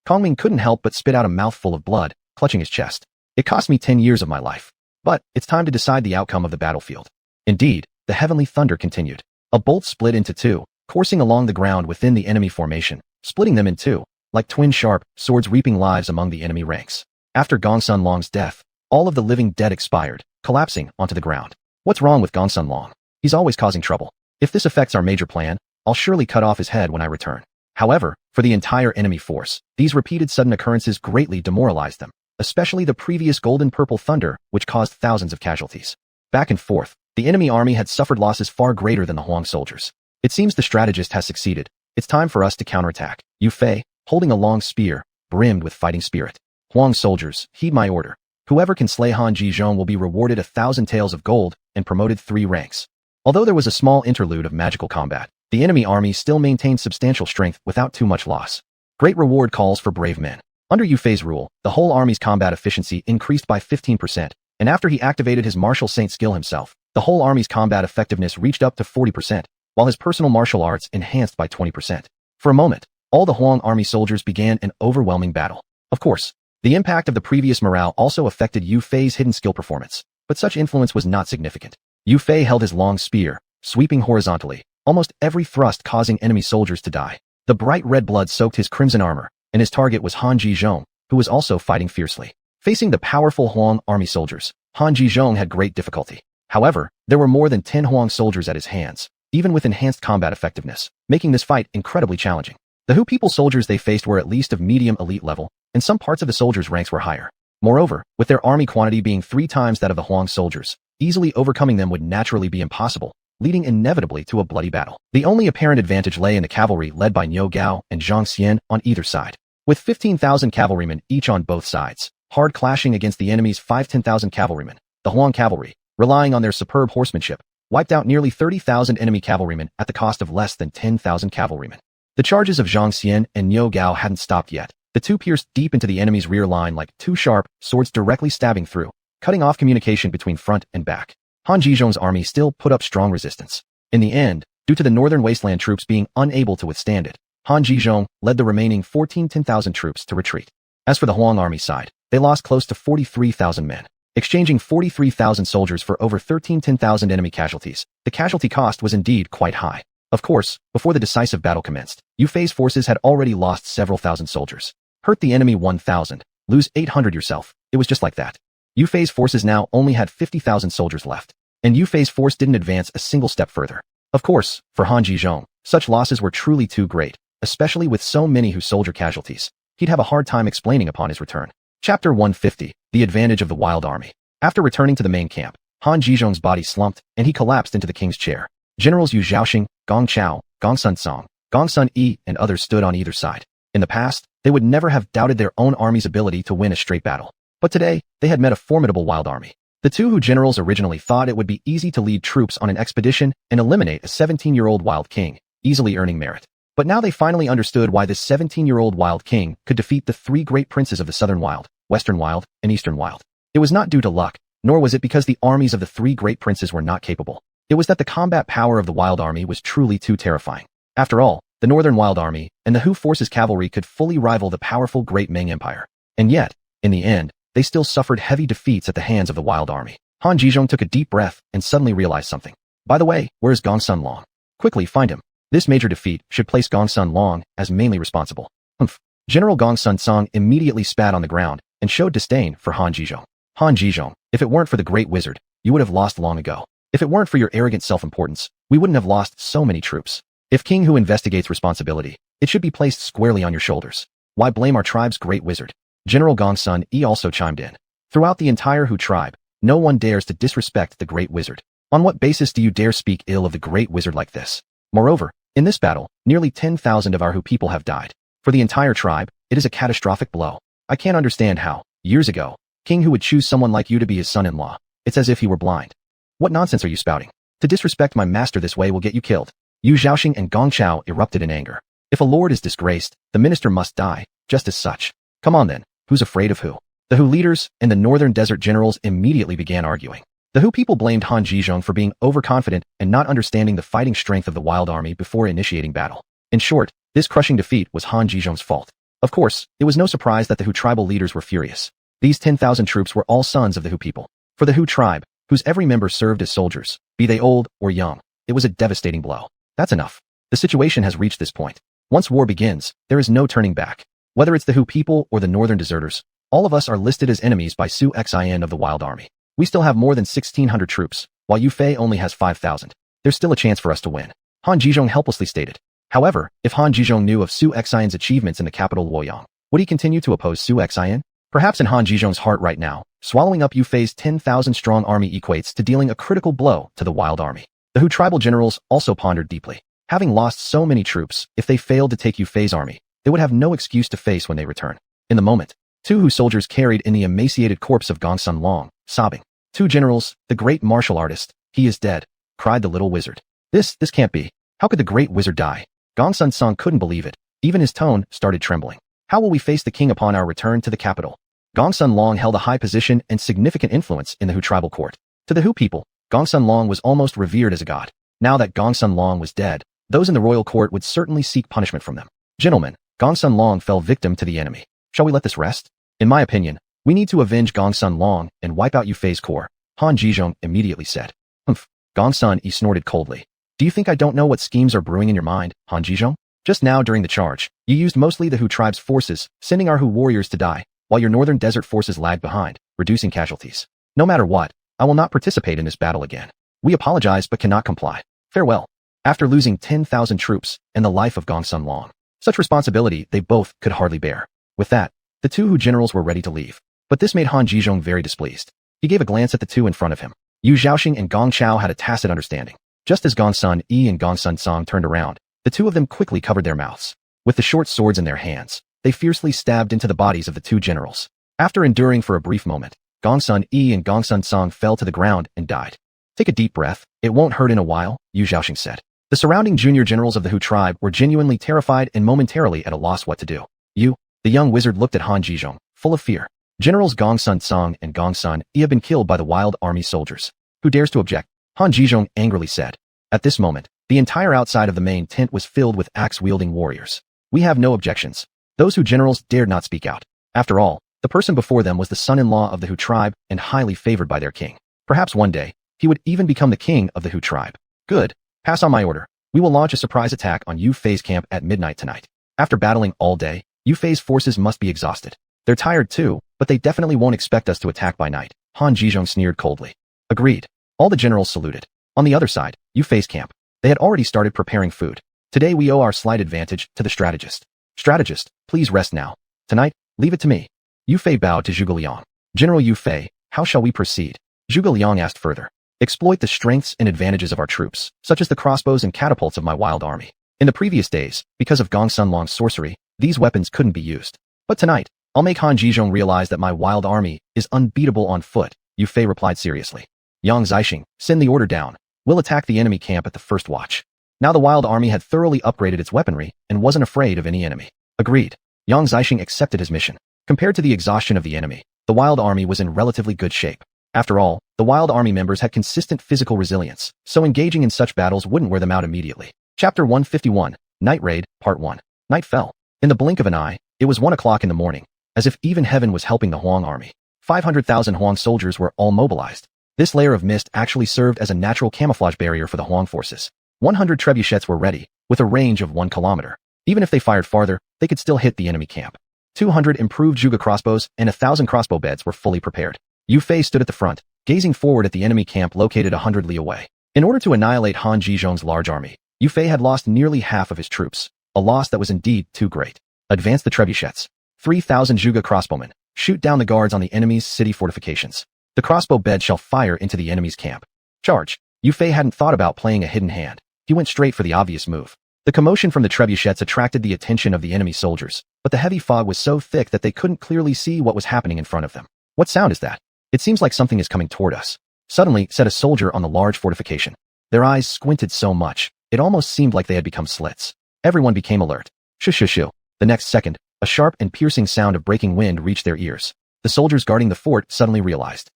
Kongming couldn't help but spit out a mouthful of blood, clutching his chest. It cost me 10 years of my life. But it's time to decide the outcome of the battlefield. Indeed, the heavenly thunder continued. A bolt split into 2, coursing along the ground within the enemy formation, splitting them in 2, like twin sharp swords reaping lives among the enemy ranks. After Gongsun Long's death, all of the living dead expired, collapsing onto the ground. What's wrong with Gongsun Long? He's always causing trouble. If this affects our major plan, I'll surely cut off his head when I return. However, for the entire enemy force, these repeated sudden occurrences greatly demoralized them, especially the previous golden-purple thunder, which caused thousands of casualties. Back and forth, the enemy army had suffered losses far greater than the Huang soldiers. It seems the strategist has succeeded. It's time for us to counterattack. Yu Fei, holding a long spear, brimmed with fighting spirit. Huang soldiers, heed my order. Whoever can slay Han Jizhong will be rewarded 1,000 taels of gold and promoted 3 ranks. Although there was a small interlude of magical combat, the enemy army still maintained substantial strength without too much loss. Great reward calls for brave men. Under Yu Fei's rule, the whole army's combat efficiency increased by 15%, and after he activated his martial saint skill himself, the whole army's combat effectiveness reached up to 40%, while his personal martial arts enhanced by 20%. For a moment, all the Huang army soldiers began an overwhelming battle. Of course, the impact of the previous morale also affected Yu Fei's hidden skill performance, but such influence was not significant. Yu Fei held his long spear, sweeping horizontally, almost every thrust causing enemy soldiers to die. The bright red blood soaked his crimson armor, and his target was Han Jizhong, who was also fighting fiercely. Facing the powerful Huang army soldiers, Han Jizhong had great difficulty. However, there were more than 10 Huang soldiers at his hands, even with enhanced combat effectiveness, making this fight incredibly challenging. The Hu people soldiers they faced were at least of medium elite level, and some parts of the soldiers' ranks were higher. Moreover, with their army quantity being 3 times that of the Huang soldiers, easily overcoming them would naturally be impossible, leading inevitably to a bloody battle. The only apparent advantage lay in the cavalry led by Niu Gao and Zhang Xian on either side. With 15,000 cavalrymen each on both sides, hard clashing against the enemy's 10,000 cavalrymen, the Huang cavalry, relying on their superb horsemanship, wiped out nearly 30,000 enemy cavalrymen at the cost of less than 10,000 cavalrymen. The charges of Zhang Xian and Niu Gao hadn't stopped yet. The two pierced deep into the enemy's rear line like 2 sharp swords directly stabbing through, cutting off communication between front and back. Han Jizhong's army still put up strong resistance. In the end, due to the northern Wasteland troops being unable to withstand it, Han Jizhong led the remaining 10,000 troops to retreat. As for the Huang army side, they lost close to 43,000 men. Exchanging 43,000 soldiers for over 10,000 enemy casualties, the casualty cost was indeed quite high. Of course, before the decisive battle commenced, Yu Fei's forces had already lost several thousand soldiers. Hurt the enemy 1,000, lose 800 yourself. It was just like that. Yu Fei's forces now only had 50,000 soldiers left, and Yu Fei's force didn't advance a single step further. Of course, for Han Jizhong, such losses were truly too great, especially with so many Hu soldier casualties. He'd have a hard time explaining upon his return. Chapter 150, The Advantage of the Wild Army. After returning to the main camp, Han Jizhong's body slumped, and he collapsed into the king's chair. Generals Yu Zhaoxing, Gong Chao, Gong Sun Song, Gong Sun Yi, and others stood on either side. In the past, they would never have doubted their own army's ability to win a straight battle. But today, they had met a formidable wild army. The two Hu generals originally thought it would be easy to lead troops on an expedition and eliminate a 17-year-old wild king, easily earning merit. But now they finally understood why this 17-year-old wild king could defeat the 3 great princes of the Southern Wild, Western Wild, and Eastern Wild. It was not due to luck, nor was it because the armies of the 3 great princes were not capable. It was that the combat power of the wild army was truly too terrifying. After all, the Northern Wild Army and the Hu forces cavalry could fully rival the powerful Great Ming Empire. And yet, in the end, they still suffered heavy defeats at the hands of the wild army. Han Jizhong took a deep breath and suddenly realized something. By the way, where's Gong Sun Long? Quickly find him. This major defeat should place Gong Sun Long as mainly responsible. Humph. General Gong Sun Song immediately spat on the ground and showed disdain for Han Jizhong. Han Jizhong, if it weren't for the great wizard, you would have lost long ago. If it weren't for your arrogant self-importance, we wouldn't have lost so many troops. If King Hu investigates responsibility, it should be placed squarely on your shoulders. Why blame our tribe's great wizard? General Gong Sun Yi also chimed in. Throughout the entire Hu tribe, no one dares to disrespect the great wizard. On what basis do you dare speak ill of the great wizard like this? Moreover, in this battle, nearly 10,000 of our Hu people have died. For the entire tribe, it is a catastrophic blow. I can't understand how, years ago, King Hu would choose someone like you to be his son-in-law. It's as if he were blind. What nonsense are you spouting? To disrespect my master this way will get you killed. Yu Zhaoxing and Gong Chao erupted in anger. If a lord is disgraced, the minister must die, just as such. Come on then, who's afraid of who? The Hu leaders and the northern desert generals immediately began arguing. The Hu people blamed Han Jizhong for being overconfident and not understanding the fighting strength of the wild army before initiating battle. In short, this crushing defeat was Han Jizhong's fault. Of course, it was no surprise that the Hu tribal leaders were furious. These 10,000 troops were all sons of the Hu people. For the Hu tribe, whose every member served as soldiers, be they old or young, it was a devastating blow. That's enough. The situation has reached this point. Once war begins, there is no turning back. Whether it's the Hu people or the northern deserters, all of us are listed as enemies by xuanhuan of the wild army. We still have more than 1,600 troops, while Yu Fei only has 5,000. There's still a chance for us to win. Han Jizhong helplessly stated. However, if Han Jizhong knew of xuanhuan's achievements in the capital Luoyang, would he continue to oppose xuanhuan? Perhaps in Han Jizhong's heart right now, swallowing up Yu Fei's 10,000-strong army equates to dealing a critical blow to the wild army. The Hu tribal generals also pondered deeply. Having lost so many troops, if they failed to take Yu Fei's army, they would have no excuse to face when they return. In the moment, 2 Hu soldiers carried in the emaciated corpse of Gong Sun Long, sobbing. 2 generals, the great martial artist, he is dead, cried the little wizard. This can't be. How could the great wizard die? Gong Sun Song couldn't believe it. Even his tone started trembling. How will we face the king upon our return to the capital? Gong Sun Long held a high position and significant influence in the Hu tribal court. To the Hu people, Gong Sun Long was almost revered as a god. Now that Gong Sun Long was dead, those in the royal court would certainly seek punishment from them. Gentlemen, Gong Sun Long fell victim to the enemy. Shall we let this rest? In my opinion, we need to avenge Gong Sun Long and wipe out Yu Fei's core, Han Jizhong immediately said. Humph. Gong Sun Yi snorted coldly. Do you think I don't know what schemes are brewing in your mind, Han Jizhong? Just now during the charge, you used mostly the Hu tribe's forces, sending our Hu warriors to die, while your northern desert forces lagged behind, reducing casualties. No matter what, I will not participate in this battle again. We apologize but cannot comply. Farewell. After losing 10,000 troops and the life of Gongsun Long, such responsibility they both could hardly bear. With that, the two Hu generals were ready to leave. But this made Han Jizhong very displeased. He gave a glance at the two in front of him. Yu Zhaoxing and Gong Chao had a tacit understanding. Just as Gongsun Yi and Gongsun Song turned around, the two of them quickly covered their mouths. With the short swords in their hands, they fiercely stabbed into the bodies of the two generals. After enduring for a brief moment, Gongsun Yi and Gongsun Song fell to the ground and died. Take a deep breath, it won't hurt in a while, Yu Zhaoxing said. The surrounding junior generals of the Hu tribe were genuinely terrified and momentarily at a loss what to do. You, the young wizard looked at Han Jizhong, full of fear. Generals Gongsun Song and Gongsun Yi have been killed by the wild army soldiers. Who dares to object? Han Jizhong angrily said. At this moment, the entire outside of the main tent was filled with axe-wielding warriors. We have no objections. Those Hu generals dared not speak out. After all, the person before them was the son-in-law of the Hu tribe and highly favored by their king. Perhaps one day, he would even become the king of the Hu tribe. Good. Pass on my order. We will launch a surprise attack on Yu Fei's camp at midnight tonight. After battling all day, Yu Fei's forces must be exhausted. They're tired too, but they definitely won't expect us to attack by night. Han Jizhong sneered coldly. Agreed. All the generals saluted. On the other side, Yu Fei's camp. They had already started preparing food. Today we owe our slight advantage to the strategist. Strategist, please rest now. Tonight, leave it to me. Yu Fei bowed to Zhuge Liang. General Yu Fei, how shall we proceed? Zhuge Liang asked further. Exploit the strengths and advantages of our troops, such as the crossbows and catapults of my wild army. In the previous days, because of Gongsun Long's sorcery, these weapons couldn't be used. But tonight, I'll make Han Jizhong realize that my wild army is unbeatable on foot, Yu Fei replied seriously. Yang Zixing, send the order down. We'll attack the enemy camp at the first watch. Now the wild army had thoroughly upgraded its weaponry and wasn't afraid of any enemy. Agreed. Yang Zixing accepted his mission. Compared to the exhaustion of the enemy, the wild army was in relatively good shape. After all, the wild army members had consistent physical resilience, so engaging in such battles wouldn't wear them out immediately. Chapter 151, Night Raid, Part 1. Night fell. In the blink of an eye, it was 1 o'clock in the morning, as if even heaven was helping the Huang army. 500,000 Huang soldiers were all mobilized. This layer of mist actually served as a natural camouflage barrier for the Huang forces. 100 trebuchets were ready, with a range of 1 kilometer. Even if they fired farther, they could still hit the enemy camp. 200 improved Zhuge crossbows and 1,000 crossbow beds were fully prepared. Yu Fei stood at the front, gazing forward at the enemy camp located 100 li away. In order to annihilate Han Jizhong's large army, Yu Fei had lost nearly half of his troops, a loss that was indeed too great. Advance the trebuchets. 3,000 Zhuge crossbowmen, shoot down the guards on the enemy's city fortifications. The crossbow bed shall fire into the enemy's camp. Charge. Yu Fei hadn't thought about playing a hidden hand. He went straight for the obvious move. The commotion from the trebuchets attracted the attention of the enemy soldiers, but the heavy fog was so thick that they couldn't clearly see what was happening in front of them. What sound is that? It seems like something is coming toward us. Suddenly, said a soldier on the large fortification. Their eyes squinted so much, it almost seemed like they had become slits. Everyone became alert. Shoo. The next second, a sharp and piercing sound of breaking wind reached their ears. The soldiers guarding the fort suddenly realized.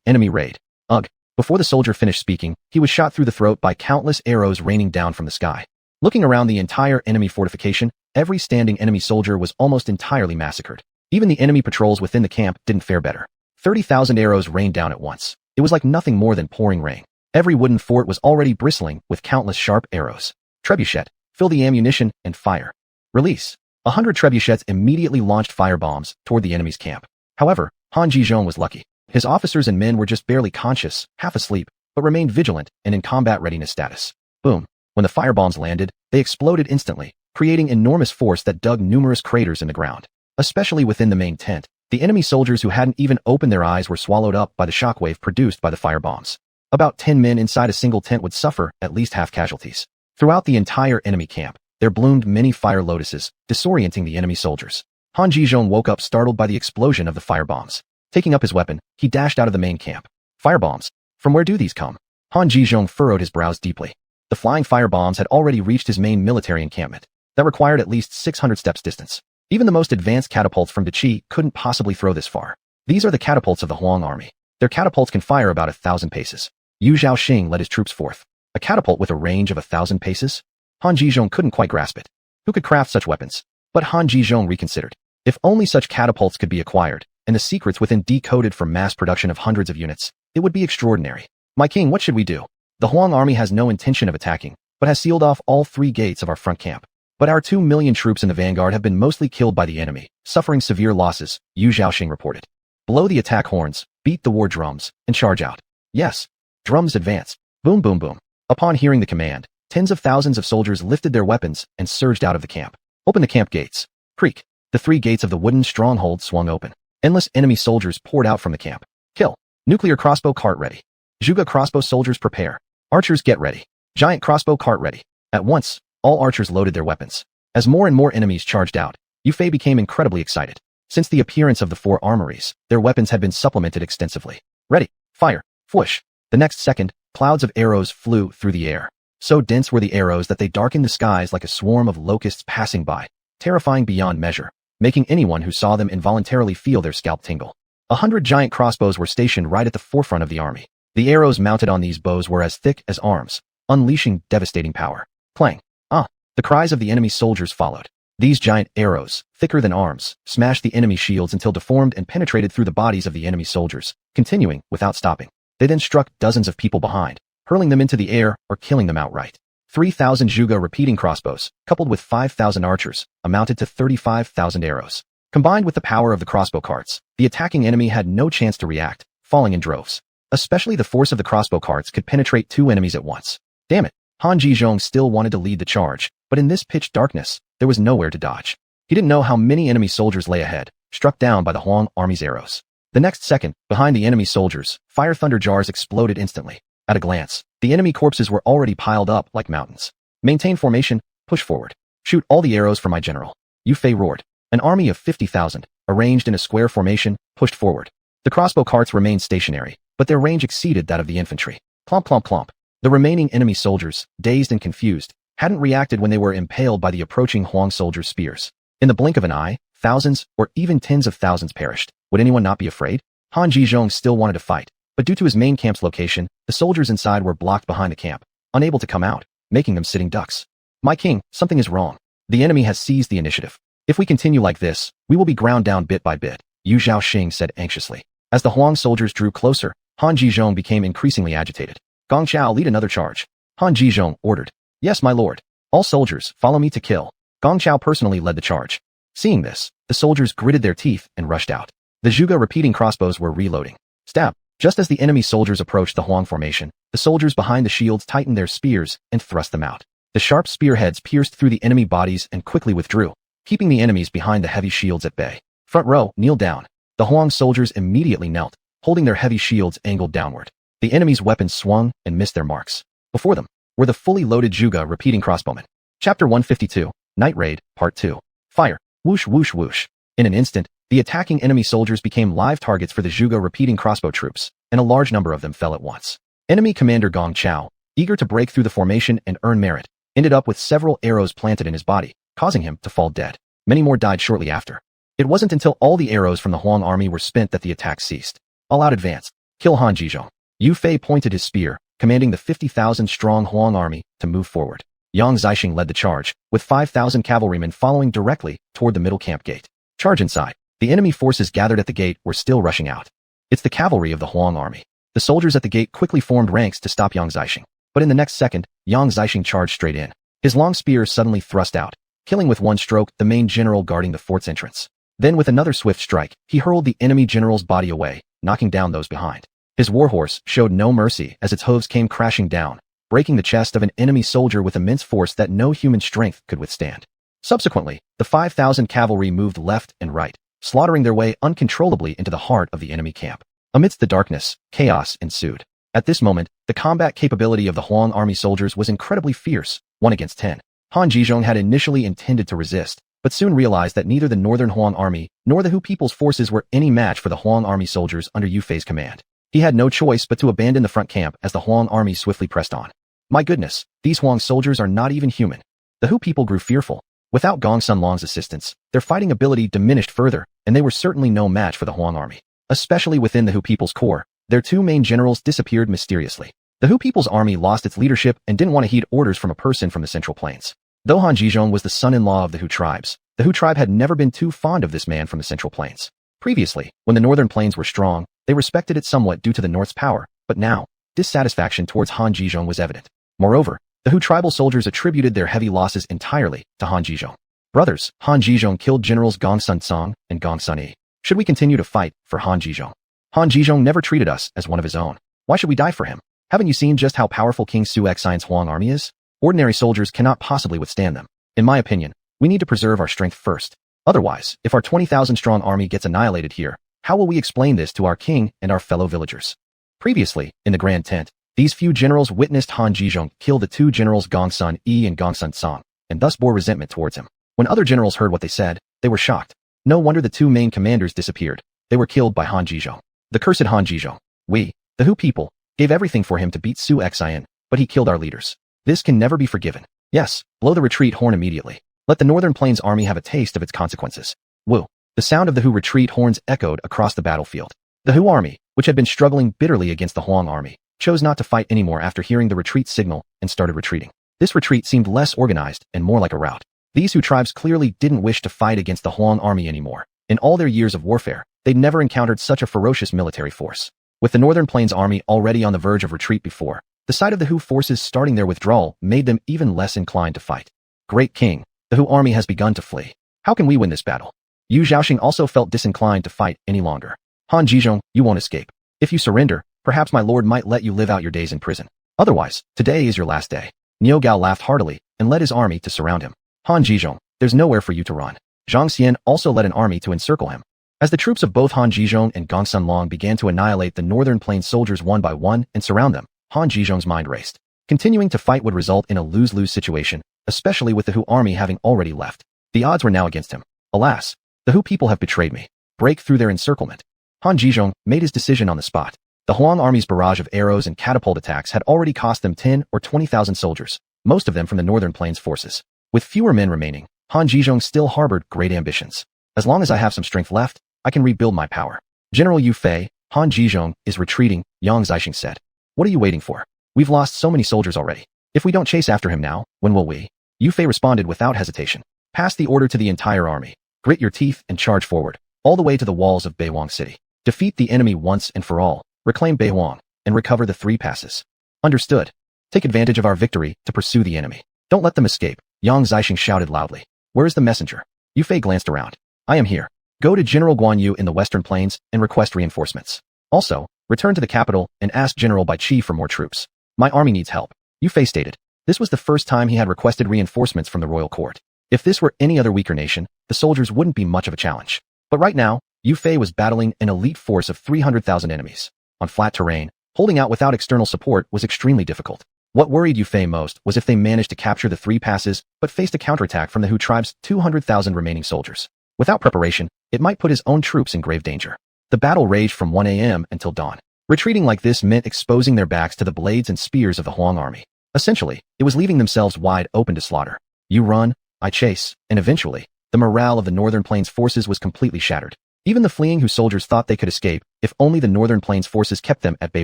Enemy raid. Ugh. Before the soldier finished speaking, he was shot through the throat by countless arrows raining down from the sky. Looking around the entire enemy fortification, every standing enemy soldier was almost entirely massacred. Even the enemy patrols within the camp didn't fare better. 30,000 arrows rained down at once. It was like nothing more than pouring rain. Every wooden fort was already bristling with countless sharp arrows. Trebuchet, fill the ammunition and fire. Release. 100 trebuchets immediately launched fire bombs toward the enemy's camp. However, Han Jizhong was lucky. His officers and men were just barely conscious, half asleep, but remained vigilant and in combat readiness status. Boom. When the firebombs landed, they exploded instantly, creating enormous force that dug numerous craters in the ground. Especially within the main tent, the enemy soldiers who hadn't even opened their eyes were swallowed up by the shockwave produced by the firebombs. About 10 men inside a single tent would suffer at least half casualties. Throughout the entire enemy camp, there bloomed many fire lotuses, disorienting the enemy soldiers. Han Jizhong woke up startled by the explosion of the firebombs. Taking up his weapon, he dashed out of the main camp. Firebombs? From where do these come? Han Jizhong furrowed his brows deeply. The flying firebombs had already reached his main military encampment. That required at least 600 steps distance. Even the most advanced catapults from Qi couldn't possibly throw this far. These are the catapults of the Huang army. Their catapults can fire about 1,000 paces. Yu Zhaoxing led his troops forth. A catapult with a range of 1,000 paces? Han Jizhong couldn't quite grasp it. Who could craft such weapons? But Han Jizhong reconsidered. If only such catapults could be acquired, and the secrets within decoded for mass production of hundreds of units, it would be extraordinary. My king, what should we do? The Huang army has no intention of attacking, but has sealed off all 3 gates of our front camp. But our 2 million troops in the vanguard have been mostly killed by the enemy, suffering severe losses, Yu Zhaoxing reported. Blow the attack horns, beat the war drums, and charge out. Yes. Drums advance. Boom boom boom. Upon hearing the command, tens of thousands of soldiers lifted their weapons and surged out of the camp. Open the camp gates. Creak. The 3 gates of the wooden stronghold swung open. Endless enemy soldiers poured out from the camp. Kill. Nuclear crossbow cart ready. Zhuge crossbow soldiers prepare. Archers get ready. Giant crossbow cart ready. At once, all archers loaded their weapons. As more and more enemies charged out, Yu Fei became incredibly excited. Since the appearance of the 4 armories, their weapons had been supplemented extensively. Ready. Fire. Whoosh. The next second, clouds of arrows flew through the air. So dense were the arrows that they darkened the skies like a swarm of locusts passing by, terrifying beyond measure, making anyone who saw them involuntarily feel their scalp tingle. 100 giant crossbows were stationed right at the forefront of the army. The arrows mounted on these bows were as thick as arms, unleashing devastating power. Clang. Ah! The cries of the enemy soldiers followed. These giant arrows, thicker than arms, smashed the enemy shields until deformed and penetrated through the bodies of the enemy soldiers, continuing without stopping. They then struck dozens of people behind, hurling them into the air or killing them outright. 3,000 Zhuge repeating crossbows, coupled with 5,000 archers, amounted to 35,000 arrows. Combined with the power of the crossbow carts, the attacking enemy had no chance to react, falling in droves. Especially the force of the crossbow carts could penetrate 2 enemies at once. Damn it! Han Zhizhong still wanted to lead the charge, but in this pitch darkness, there was nowhere to dodge. He didn't know how many enemy soldiers lay ahead, struck down by the Huang army's arrows. The next second, behind the enemy soldiers, fire thunder jars exploded instantly. At a glance, the enemy corpses were already piled up like mountains. Maintain formation, push forward. Shoot all the arrows for my general. Yu Fei roared. An army of 50,000, arranged in a square formation, pushed forward. The crossbow carts remained stationary, but their range exceeded that of the infantry. Clomp clomp clomp. The remaining enemy soldiers, dazed and confused, hadn't reacted when they were impaled by the approaching Huang soldiers' spears. In the blink of an eye, thousands, or even tens of thousands perished. Would anyone not be afraid? Han Zhizhong still wanted to fight, but due to his main camp's location, the soldiers inside were blocked behind the camp, unable to come out, making them sitting ducks. My king, something is wrong. The enemy has seized the initiative. If we continue like this, we will be ground down bit by bit, Yu Zhaoxing said anxiously. As the Huang soldiers drew closer, Han Zhizhong became increasingly agitated. Gong Chao, lead another charge. Han Zhizhong ordered. Yes, my lord. All soldiers, follow me to kill. Gong Chao personally led the charge. Seeing this, the soldiers gritted their teeth and rushed out. The Zhuge repeating crossbows were reloading. Stab. Just as the enemy soldiers approached the Huang formation, the soldiers behind the shields tightened their spears and thrust them out. The sharp spearheads pierced through the enemy bodies and quickly withdrew, keeping the enemies behind the heavy shields at bay. Front row, kneel down. The Huang soldiers immediately knelt, holding their heavy shields angled downward. The enemy's weapons swung and missed their marks. Before them were the fully loaded Zhuge repeating crossbowmen. Chapter 152, Night Raid, Part 2. Fire. Whoosh whoosh whoosh. In an instant, the attacking enemy soldiers became live targets for the Zhuge repeating crossbow troops, and a large number of them fell at once. Enemy commander Gong Chao, eager to break through the formation and earn merit, ended up with several arrows planted in his body, causing him to fall dead. Many more died shortly after. It wasn't until all the arrows from the Huang army were spent that the attack ceased. All out advance. Kill Han Zhizhong. Yu Fei pointed his spear, commanding the 50,000-strong Huang army to move forward. Yang Zixing led the charge, with 5,000 cavalrymen following directly toward the middle camp gate. Charge inside. The enemy forces gathered at the gate were still rushing out. It's the cavalry of the Huang army. The soldiers at the gate quickly formed ranks to stop Yang Zixing. But in the next second, Yang Zixing charged straight in. His long spear suddenly thrust out, killing with one stroke the main general guarding the fort's entrance. Then with another swift strike, he hurled the enemy general's body away, knocking down those behind. His warhorse showed no mercy as its hooves came crashing down, breaking the chest of an enemy soldier with immense force that no human strength could withstand. Subsequently, the 5,000 cavalry moved left and right, slaughtering their way uncontrollably into the heart of the enemy camp. Amidst the darkness, chaos ensued. At this moment, the combat capability of the Huang army soldiers was incredibly fierce, 1 against 10. Han Zhizhong had initially intended to resist, but soon realized that neither the northern Huang army nor the Hu people's forces were any match for the Huang army soldiers under Yu Fei's command. He had no choice but to abandon the front camp as the Huang army swiftly pressed on. My goodness, these Huang soldiers are not even human. The Hu people grew fearful. Without Gong Sunlong's assistance, their fighting ability diminished further, and they were certainly no match for the Huang army. Especially within the Hu people's core, their 2 main generals disappeared mysteriously. The Hu people's army lost its leadership and didn't want to heed orders from a person from the Central Plains. Though Han Zhizhong was the son-in-law of the Hu tribes, the Hu tribe had never been too fond of this man from the Central Plains. Previously, when the northern plains were strong, they respected it somewhat due to the North's power, but now, dissatisfaction towards Han Zhizhong was evident. Moreover, The Hu tribal soldiers attributed their heavy losses entirely to Han Jizhong. Brothers, Han Jizhong killed generals Gong Sun Song and Gong Sun Yi. Should we continue to fight for Han Jizhong? Han Jizhong never treated us as one of his own. Why should we die for him? Haven't you seen just how powerful King Su xuanhuan army is? Ordinary soldiers cannot possibly withstand them. In my opinion, we need to preserve our strength first. Otherwise, if our 20,000-strong army gets annihilated here, how will we explain this to our king and our fellow villagers? Previously, in the Grand Tent, these few generals witnessed Han Jizhong kill the two generals Gong Sun Yi and Gong Sun Song, and thus bore resentment towards him. When other generals heard what they said, they were shocked. No wonder the two main commanders disappeared. They were killed by Han Jizhong. The cursed Han Jizhong. We, the Hu people, gave everything for him to beat Su xuanhuan, but he killed our leaders. This can never be forgiven. Yes, blow the retreat horn immediately. Let the Northern Plains army have a taste of its consequences. Woo! The sound of the Hu retreat horns echoed across the battlefield. The Hu army, which had been struggling bitterly against the Huang army, chose not to fight anymore after hearing the retreat signal and started retreating. This retreat seemed less organized and more like a rout. These Hu tribes clearly didn't wish to fight against the Huang army anymore. In all their years of warfare, they'd never encountered such a ferocious military force. With the Northern Plains army already on the verge of retreat before, the sight of the Hu forces starting their withdrawal made them even less inclined to fight. Great King, the Hu army has begun to flee. How can we win this battle? Yu Zhaoxing also felt disinclined to fight any longer. Han Jizhong, you won't escape. If you surrender, perhaps my lord might let you live out your days in prison. Otherwise, today is your last day. Niu Gao laughed heartily and led his army to surround him. Han Jizhong, there's nowhere for you to run. Zhang Xian also led an army to encircle him. As the troops of both Han Jizhong and Gong Sun Long began to annihilate the Northern Plains soldiers one by one and surround them, Han Jizhong's mind raced. Continuing to fight would result in a lose-lose situation, especially with the Hu army having already left. The odds were now against him. Alas, the Hu people have betrayed me. Break through their encirclement. Han Jizhong made his decision on the spot. The Huang army's barrage of arrows and catapult attacks had already cost them 10 or 20,000 soldiers, most of them from the Northern Plains forces. With fewer men remaining, Han Jizhong still harbored great ambitions. As long as I have some strength left, I can rebuild my power. General Yu Fei, Han Jizhong is retreating, Yang Zixing said. What are you waiting for? We've lost so many soldiers already. If we don't chase after him now, when will we? Yu Fei responded without hesitation. Pass the order to the entire army. Grit your teeth and charge forward, all the way to the walls of Beihuang City. Defeat the enemy once and for all, reclaim Beihuang, and recover the 3 passes. Understood. Take advantage of our victory to pursue the enemy. Don't let them escape, Yang Zixing shouted loudly. Where is the messenger? Yu Fei glanced around. I am here. Go to General Guan Yu in the Western Plains and request reinforcements. Also, return to the capital and ask General Bai Qi for more troops. My army needs help, Yu Fei stated. This was the first time he had requested reinforcements from the royal court. If this were any other weaker nation, the soldiers wouldn't be much of a challenge. But right now, Yu Fei was battling an elite force of 300,000 enemies. On flat terrain, holding out without external support was extremely difficult. What worried Yu Fei most was if they managed to capture the 3 passes but faced a counterattack from the Hu tribe's 200,000 remaining soldiers. Without preparation, it might put his own troops in grave danger. The battle raged from 1 a.m. until dawn. Retreating like this meant exposing their backs to the blades and spears of the Huang army. Essentially, it was leaving themselves wide open to slaughter. You run, I chase, and eventually, the morale of the Northern Plains forces was completely shattered. Even the fleeing Hu soldiers thought they could escape if only the Northern Plains forces kept them at bay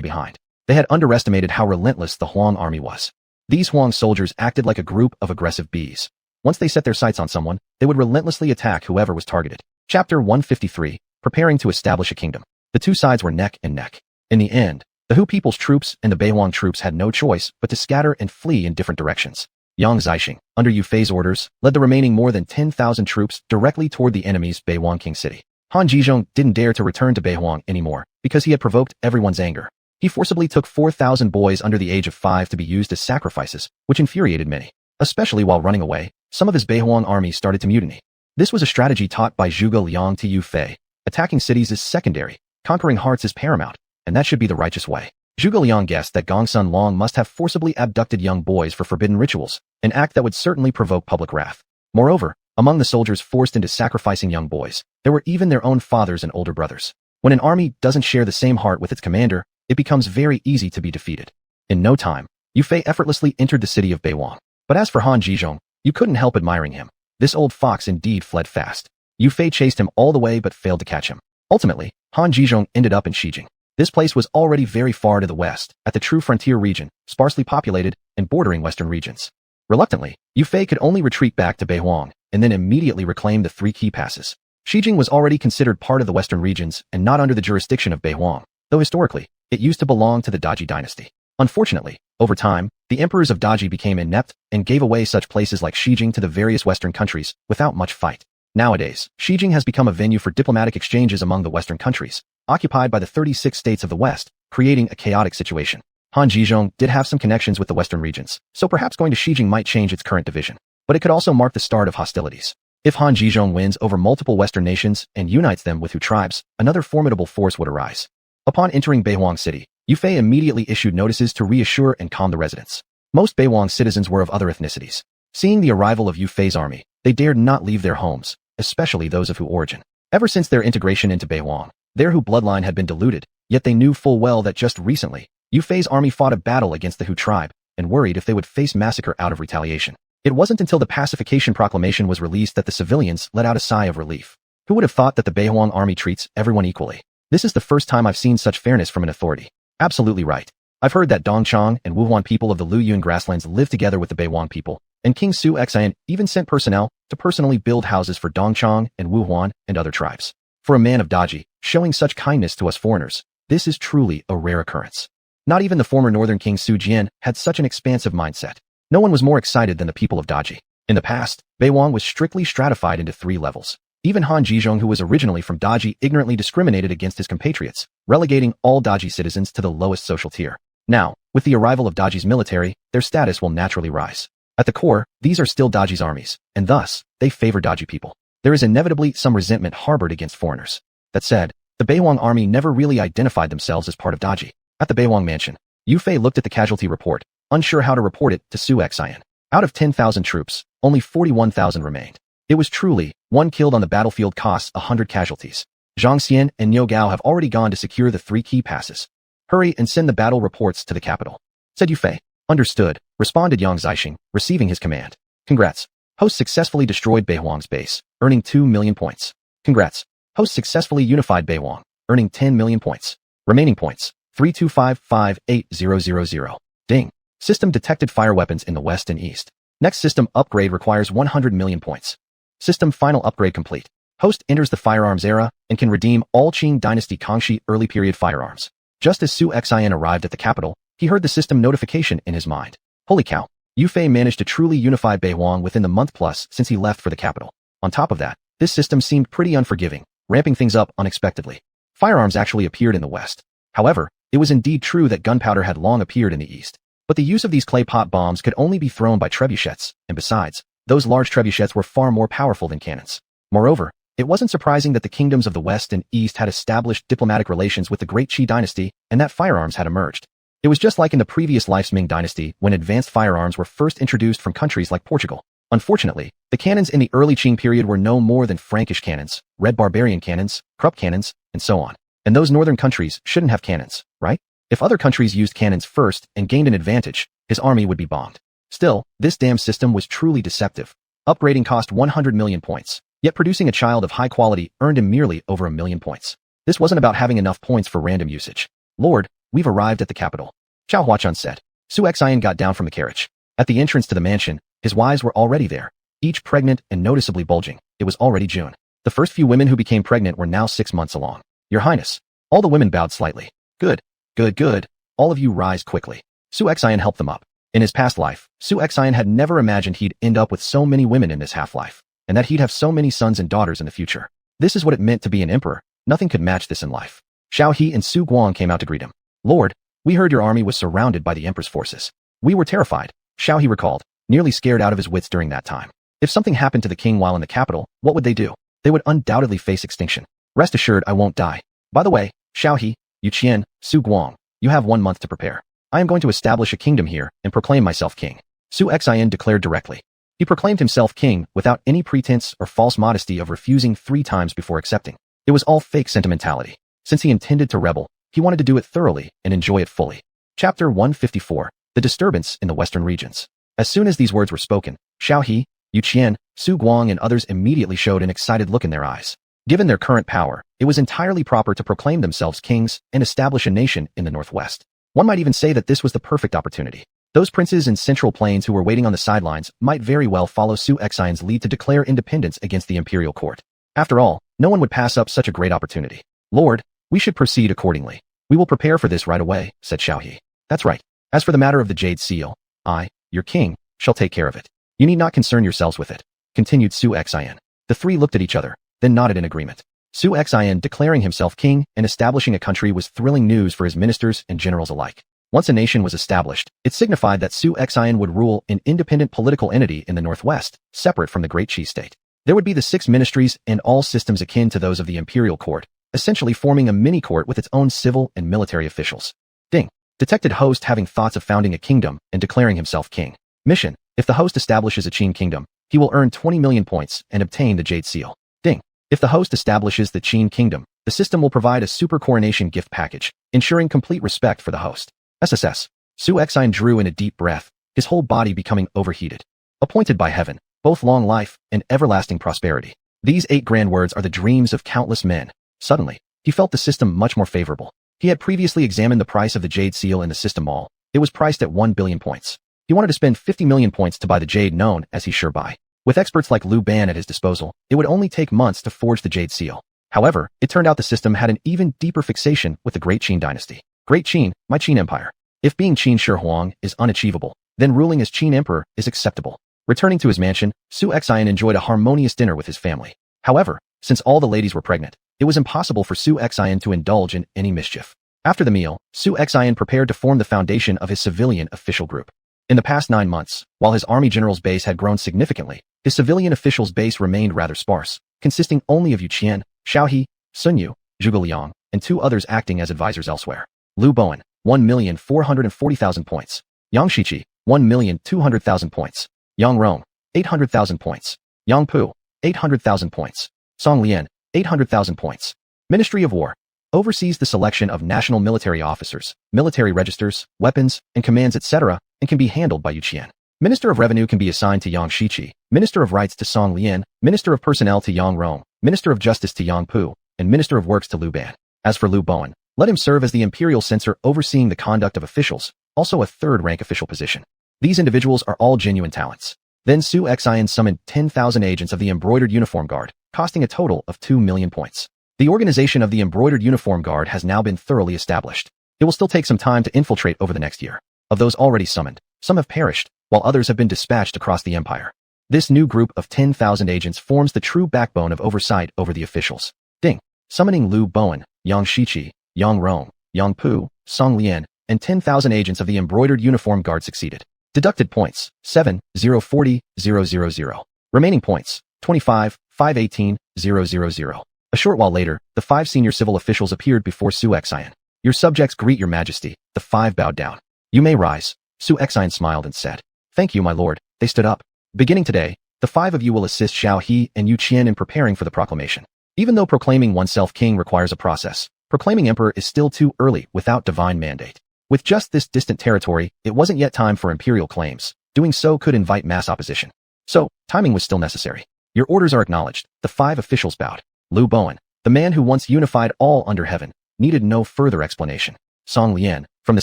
behind. They had underestimated how relentless the Huang army was. These Huang soldiers acted like a group of aggressive bees. Once they set their sights on someone, they would relentlessly attack whoever was targeted. Chapter 153, Preparing to Establish a Kingdom. The two sides were neck and neck. In the end, the Hu people's troops and the Beihuang troops had no choice but to scatter and flee in different directions. Yang Zixing, under Yu Fei's orders, led the remaining more than 10,000 troops directly toward the enemy's Beihuang King City. Han Jizhong didn't dare to return to Beihuang anymore because he had provoked everyone's anger. He forcibly took 4,000 boys under the age of 5 to be used as sacrifices, which infuriated many. Especially while running away, some of his Beihuang army started to mutiny. This was a strategy taught by Zhuge Liang to Yu Fei. Attacking cities is secondary, conquering hearts is paramount, and that should be the righteous way. Zhuge Liang guessed that Gong Sun Long must have forcibly abducted young boys for forbidden rituals, an act that would certainly provoke public wrath. Moreover, among the soldiers forced into sacrificing young boys, there were even their own fathers and older brothers. When an army doesn't share the same heart with its commander, it becomes very easy to be defeated. In no time, Yu Fei effortlessly entered the city of Beihuang. But as for Han Jizhong, you couldn't help admiring him. This old fox indeed fled fast. Yu Fei chased him all the way but failed to catch him. Ultimately, Han Jizhong ended up in Xijing. This place was already very far to the west, at the true frontier region, sparsely populated, and bordering western regions. Reluctantly, Yu Fei could only retreat back to Beihuang, and then immediately reclaim the 3 key passes. Xijing was already considered part of the western regions and not under the jurisdiction of Beihuang, though historically, it used to belong to the Great Qi Dynasty. Unfortunately, over time, the emperors of Daji became inept and gave away such places like Xijing to the various Western countries without much fight. Nowadays, Xijing has become a venue for diplomatic exchanges among the Western countries, occupied by the 36 states of the West, creating a chaotic situation. Han Zhizhong did have some connections with the Western regions, so perhaps going to Xijing might change its current division. But it could also mark the start of hostilities. If Han Zhizhong wins over multiple Western nations and unites them with Hu tribes, another formidable force would arise. Upon entering Beihuang City, Yufei immediately issued notices to reassure and calm the residents. Most Beihuang citizens were of other ethnicities. Seeing the arrival of Yufei's army, they dared not leave their homes, especially those of Hu origin. Ever since their integration into Beihuang, their Hu bloodline had been diluted, yet they knew full well that just recently, Yufei's army fought a battle against the Hu tribe, and worried if they would face massacre out of retaliation. It wasn't until the pacification proclamation was released that the civilians let out a sigh of relief. Who would have thought that the Beihuang army treats everyone equally? This is the first time I've seen such fairness from an authority. Absolutely right. I've heard that Dongchang and Wuhuan people of the Luyuan grasslands live together with the Beihuang people, and King Su Xian even sent personnel to personally build houses for Dongchang and Wuhuan and other tribes. For a man of Daji, showing such kindness to us foreigners, this is truly a rare occurrence. Not even the former northern king Su Jian had such an expansive mindset. No one was more excited than the people of Daji. In the past, Beihuang was strictly stratified into 3 levels. Even Han Zhizhong, who was originally from Daji, ignorantly discriminated against his compatriots, relegating all Daji citizens to the lowest social tier. Now, with the arrival of Daji's military, their status will naturally rise. At the core, these are still Daji's armies, and thus, they favor Daji people. There is inevitably some resentment harbored against foreigners. That said, the Beihuang army never really identified themselves as part of Daji. At the Beihuang mansion, Yufei looked at the casualty report, unsure how to report it to Su Xian. Out of 10,000 troops, only 41,000 remained. It was truly, 1 killed on the battlefield costs 100 casualties. Zhang Xian and Niu Gao have already gone to secure the 3 key passes. Hurry and send the battle reports to the capital, said Yufei. Understood, responded Yang Zixing, receiving his command. Congrats. Host successfully destroyed Beihuang's base, earning 2 million points. Congrats. Host successfully unified Beihuang, earning 10 million points. Remaining points, 325,580,000. Ding. System detected fire weapons in the west and east. Next system upgrade requires 100 million points. System final upgrade complete. Host enters the firearms era and can redeem all Qing Dynasty Kangxi early period firearms. Just as Su Xian arrived at the capital, he heard the system notification in his mind. Holy cow. Yufei managed to truly unify Beihuang within the month plus since he left for the capital. On top of that, this system seemed pretty unforgiving, ramping things up unexpectedly. Firearms actually appeared in the west. However, it was indeed true that gunpowder had long appeared in the east. But the use of these clay pot bombs could only be thrown by trebuchets, and besides, those large trebuchets were far more powerful than cannons. Moreover, it wasn't surprising that the kingdoms of the west and east had established diplomatic relations with the Great Qi Dynasty and that firearms had emerged. It was just like in the previous life's Ming Dynasty when advanced firearms were first introduced from countries like Portugal. Unfortunately, the cannons in the early Qing period were no more than Frankish cannons, red barbarian cannons, Krupp cannons, and so on. And those northern countries shouldn't have cannons, right? If other countries used cannons first and gained an advantage, his army would be bombed. Still, this damn system was truly deceptive. Upgrading cost 100 million points, yet producing a child of high quality earned him merely over 1 million points. This wasn't about having enough points for random usage. Lord, we've arrived at the capital, Xiao Huachan said. Su Xian got down from the carriage. At the entrance to the mansion, his wives were already there, each pregnant and noticeably bulging. It was already June. The first few women who became pregnant were now 6 months along. Your Highness. All the women bowed slightly. Good. Good, good. All of you rise quickly. Su Xian helped them up. In his past life, Su Xian had never imagined he'd end up with so many women in this half-life, and that he'd have so many sons and daughters in the future. This is what it meant to be an emperor. Nothing could match this in life. Xiao He and Su Guang came out to greet him. Lord, we heard your army was surrounded by the Empress forces. We were terrified, Xiao He recalled, nearly scared out of his wits during that time. If something happened to the king while in the capital, what would they do? They would undoubtedly face extinction. Rest assured I won't die. By the way, Xiao He, Yu Qian, Su Guang, you have 1 month to prepare. I am going to establish a kingdom here and proclaim myself king, Su Xian declared directly. He proclaimed himself king without any pretense or false modesty of refusing 3 times before accepting. It was all fake sentimentality. Since he intended to rebel, he wanted to do it thoroughly and enjoy it fully. Chapter 154, The Disturbance in the Western Regions. As soon as these words were spoken, Xiao He, Yu Qian, Su Guang and others immediately showed an excited look in their eyes. Given their current power, it was entirely proper to proclaim themselves kings and establish a nation in the northwest. One might even say that this was the perfect opportunity. Those princes in Central Plains who were waiting on the sidelines might very well follow Su Xian's lead to declare independence against the imperial court. After all, no one would pass up such a great opportunity. Lord, we should proceed accordingly. We will prepare for this right away, said Xiao He. That's right. As for the matter of the Jade Seal, I, your king, shall take care of it. You need not concern yourselves with it," continued xuanhuan. The three looked at each other, then nodded in agreement. Xuanhuan declaring himself king and establishing a country was thrilling news for his ministers and generals alike. Once a nation was established, it signified that xuanhuan would rule an independent political entity in the northwest, separate from the Great Qi state. There would be the 6 ministries and all systems akin to those of the imperial court, essentially forming a mini-court with its own civil and military officials. Ding. Detected host having thoughts of founding a kingdom and declaring himself king. Mission. If the host establishes a Qin kingdom, he will earn 20 million points and obtain the Jade Seal. Ding. If the host establishes the Qin kingdom, the system will provide a super coronation gift package, ensuring complete respect for the host. SSS. xuanhuan drew in a deep breath, his whole body becoming overheated. Appointed by heaven, both long life and everlasting prosperity. These 8 grand words are the dreams of countless men. Suddenly, he felt the system much more favorable. He had previously examined the price of the Jade Seal in the system mall. It was priced at 1 billion points. He wanted to spend 50 million points to buy the jade known as he sure buy. With experts like Liu Ban at his disposal, it would only take months to forge the Jade Seal. However, it turned out the system had an even deeper fixation with the Great Qi Dynasty. Great Qin, my Qin Empire. If being Qin Shi is unachievable, then ruling as Qin Emperor is acceptable. Returning to his mansion, xuanhuan enjoyed a harmonious dinner with his family. However, since all the ladies were pregnant, it was impossible for xuanhuan to indulge in any mischief. After the meal, xuanhuan prepared to form the foundation of his civilian official group. In the past 9 months, while his army general's base had grown significantly, his civilian officials' base remained rather sparse, consisting only of Yu Qian, Xiao He, Sun Yu, Zhuge Liang, and 2 others acting as advisors elsewhere. Liu Bowen, 1,440,000 points. Yang Shiqi, 1,200,000 points. Yang Rong, 800,000 points. Yang Pu, 800,000 points. Song Lian, 800,000 points. Ministry of War oversees the selection of national military officers, military registers, weapons, and commands etc., and can be handled by Yu Qian. Minister of Revenue can be assigned to Yang Shiqi, Minister of Rights to Song Lian, Minister of Personnel to Yang Rong, Minister of Justice to Yang Pu, and Minister of Works to Liu Ban. As for Liu Bowen, let him serve as the imperial censor overseeing the conduct of officials, also a 3rd-rank official position. These individuals are all genuine talents. Then xuanhuan summoned 10,000 agents of the Embroidered Uniform Guard, costing a total of 2 million points. The organization of the Embroidered Uniform Guard has now been thoroughly established. It will still take some time to infiltrate over the next year. Of those already summoned, some have perished, while others have been dispatched across the empire. This new group of 10,000 agents forms the true backbone of oversight over the officials. Ding. Summoning Liu Bowen, Yang Shiqi, Yang Rong, Yang Pu, Song Lian, and 10,000 agents of the Embroidered Uniform Guard succeeded. Deducted points, 7, 0, 40, 0, 0, 0. Remaining points, 25, 5, 18, 0, 0, 0. A short while later, the 5 senior civil officials appeared before xuanhuan. Your subjects greet your majesty. The 5 bowed down. You may rise. xuanhuan smiled and said, Thank you, my lord. They stood up. Beginning today, the 5 of you will assist Xiao He and Yu Qian in preparing for the proclamation. Even though proclaiming oneself king requires a process, proclaiming emperor is still too early without divine mandate. With just this distant territory, it wasn't yet time for imperial claims. Doing so could invite mass opposition. So, timing was still necessary. Your orders are acknowledged. The 5 officials bowed. Liu Bowen, the man who once unified all under heaven, needed no further explanation. Song Lian, from the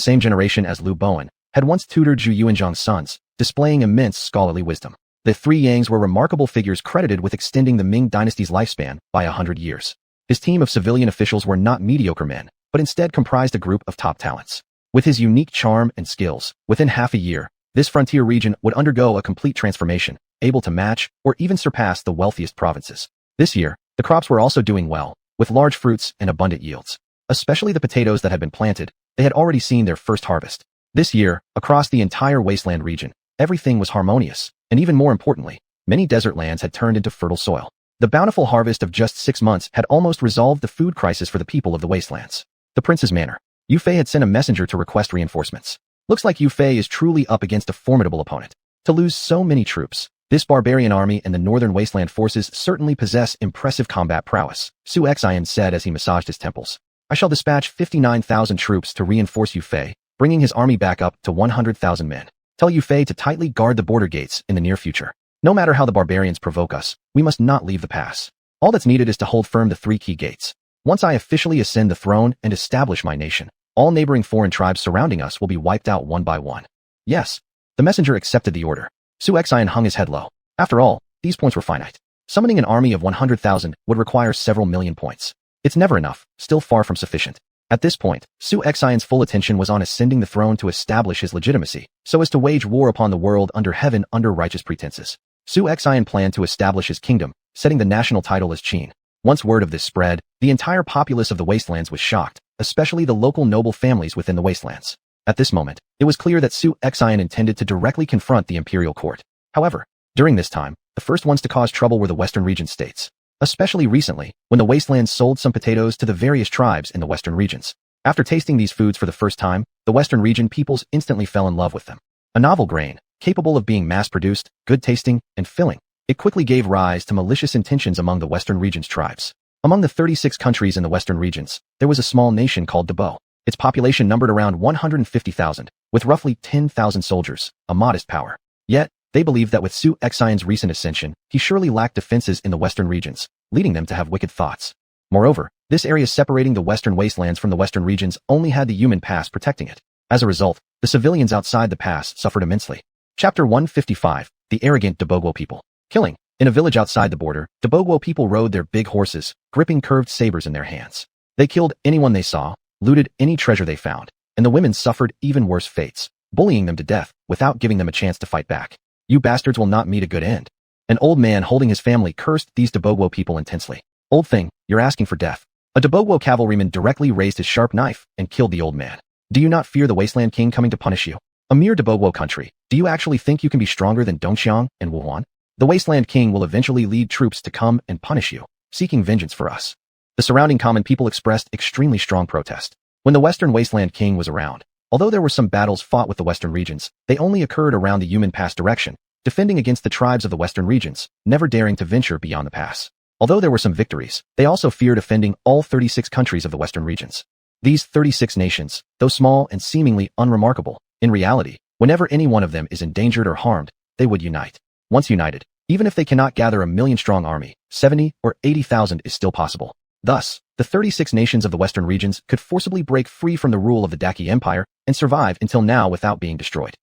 same generation as Liu Bowen, had once tutored Zhu Yuanzhang's sons, displaying immense scholarly wisdom. The 3 Yangs were remarkable figures credited with extending the Ming dynasty's lifespan by 100 years. His team of civilian officials were not mediocre men, but instead comprised a group of top talents. With his unique charm and skills, within half a year, this frontier region would undergo a complete transformation, able to match or even surpass the wealthiest provinces. This year, the crops were also doing well, with large fruits and abundant yields. Especially the potatoes that had been planted, they had already seen their first harvest. This year, across the entire Wasteland region, everything was harmonious, and even more importantly, many desert lands had turned into fertile soil. The bountiful harvest of just 6 months had almost resolved the food crisis for the people of the Wastelands. The prince's manor. Yu Fei had sent a messenger to request reinforcements. Looks like Yu Fei is truly up against a formidable opponent. To lose so many troops, this barbarian army and the northern wasteland forces certainly possess impressive combat prowess, xuanhuan said as he massaged his temples. I shall dispatch 59,000 troops to reinforce Yu Fei, bringing his army back up to 100,000 men. Tell Yu Fei to tightly guard the border gates in the near future. No matter how the barbarians provoke us, we must not leave the pass. All that's needed is to hold firm the 3 key gates. Once I officially ascend the throne and establish my nation, all neighboring foreign tribes surrounding us will be wiped out one by one. Yes. The messenger accepted the order. xuanhuan hung his head low. After all, these points were finite. Summoning an army of 100,000 would require several million points. It's never enough, still far from sufficient. At this point, xuanhuan's full attention was on ascending the throne to establish his legitimacy, so as to wage war upon the world under heaven under righteous pretenses. Xuanhuan planned to establish his kingdom, setting the national title as Qin. Once word of this spread, the entire populace of the Wastelands was shocked, especially the local noble families within the Wastelands. At this moment, it was clear that xuanhuan intended to directly confront the imperial court. However, during this time, the first ones to cause trouble were the Western region states. Especially recently, when the Wastelands sold some potatoes to the various tribes in the Western regions. After tasting these foods for the first time, the Western region peoples instantly fell in love with them. A novel grain, capable of being mass-produced, good-tasting, and filling, it quickly gave rise to malicious intentions among the Western region's tribes. Among the 36 countries in the Western regions, there was a small nation called Dabo. Its population numbered around 150,000, with roughly 10,000 soldiers, a modest power. Yet, they believed that with xuanhuan's recent ascension, he surely lacked defenses in the Western regions, leading them to have wicked thoughts. Moreover, this area separating the Western Wastelands from the Western regions only had the human pass protecting it. As a result, the civilians outside the pass suffered immensely. Chapter 155, The Arrogant Dabogwo People. Killing. In a village outside the border, Dabogwo people rode their big horses, gripping curved sabers in their hands. They killed anyone they saw, looted any treasure they found, and the women suffered even worse fates, bullying them to death without giving them a chance to fight back. You bastards will not meet a good end. An old man holding his family cursed these Dabogwo people intensely. Old thing, you're asking for death. A Dabogwo cavalryman directly raised his sharp knife and killed the old man. Do you not fear the Wasteland King coming to punish you? A mere Dabogwo country, do you actually think you can be stronger than Dongxiang and Wuhan? The Wasteland King will eventually lead troops to come and punish you, seeking vengeance for us. The surrounding common people expressed extremely strong protest. When the Western Wasteland King was around, although there were some battles fought with the Western regions, they only occurred around the human pass direction, defending against the tribes of the Western regions, never daring to venture beyond the pass. Although there were some victories, they also feared offending all 36 countries of the Western regions. These 36 nations, though small and seemingly unremarkable, in reality, whenever any one of them is endangered or harmed, they would unite. Once united, even if they cannot gather a million-strong army, 70 or 80,000 is still possible. Thus, the 36 nations of the Western regions could forcibly break free from the rule of the Daqi Empire and survive until now without being destroyed.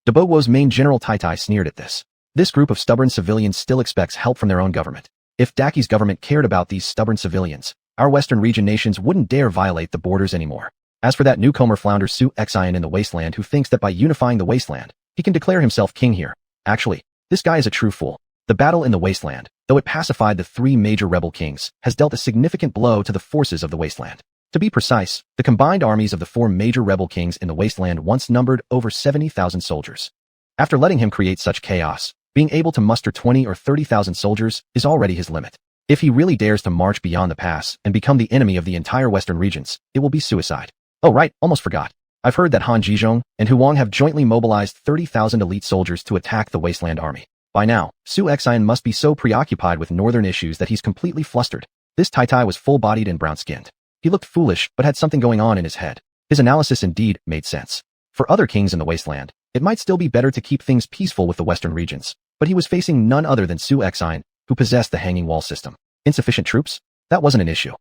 Dabogwo's main general Tai sneered at this. This group of stubborn civilians still expects help from their own government. If Daqi's government cared about these stubborn civilians, our Western region nations wouldn't dare violate the borders anymore. As for that newcomer flounder xuanhuan in the Wasteland who thinks that by unifying the Wasteland, he can declare himself king here. Actually, this guy is a true fool. The battle in the Wasteland, though it pacified the three major rebel kings, has dealt a significant blow to the forces of the Wasteland. To be precise, the combined armies of the four major rebel kings in the Wasteland once numbered over 70,000 soldiers. After letting him create such chaos, being able to muster 20 or 30,000 soldiers is already his limit. If he really dares to march beyond the pass and become the enemy of the entire Western regions, it will be suicide. Oh right, almost forgot. I've heard that Han Zhizhong and Huang have jointly mobilized 30,000 elite soldiers to attack the Wasteland army. By now, xuanhuan must be so preoccupied with northern issues that he's completely flustered. This Tai was full-bodied and brown-skinned. He looked foolish but had something going on in his head. His analysis indeed made sense. For other kings in the Wasteland, it might still be better to keep things peaceful with the Western regions, but he was facing none other than xuanhuan, who possessed the hanging wall system. Insufficient troops? That wasn't an issue.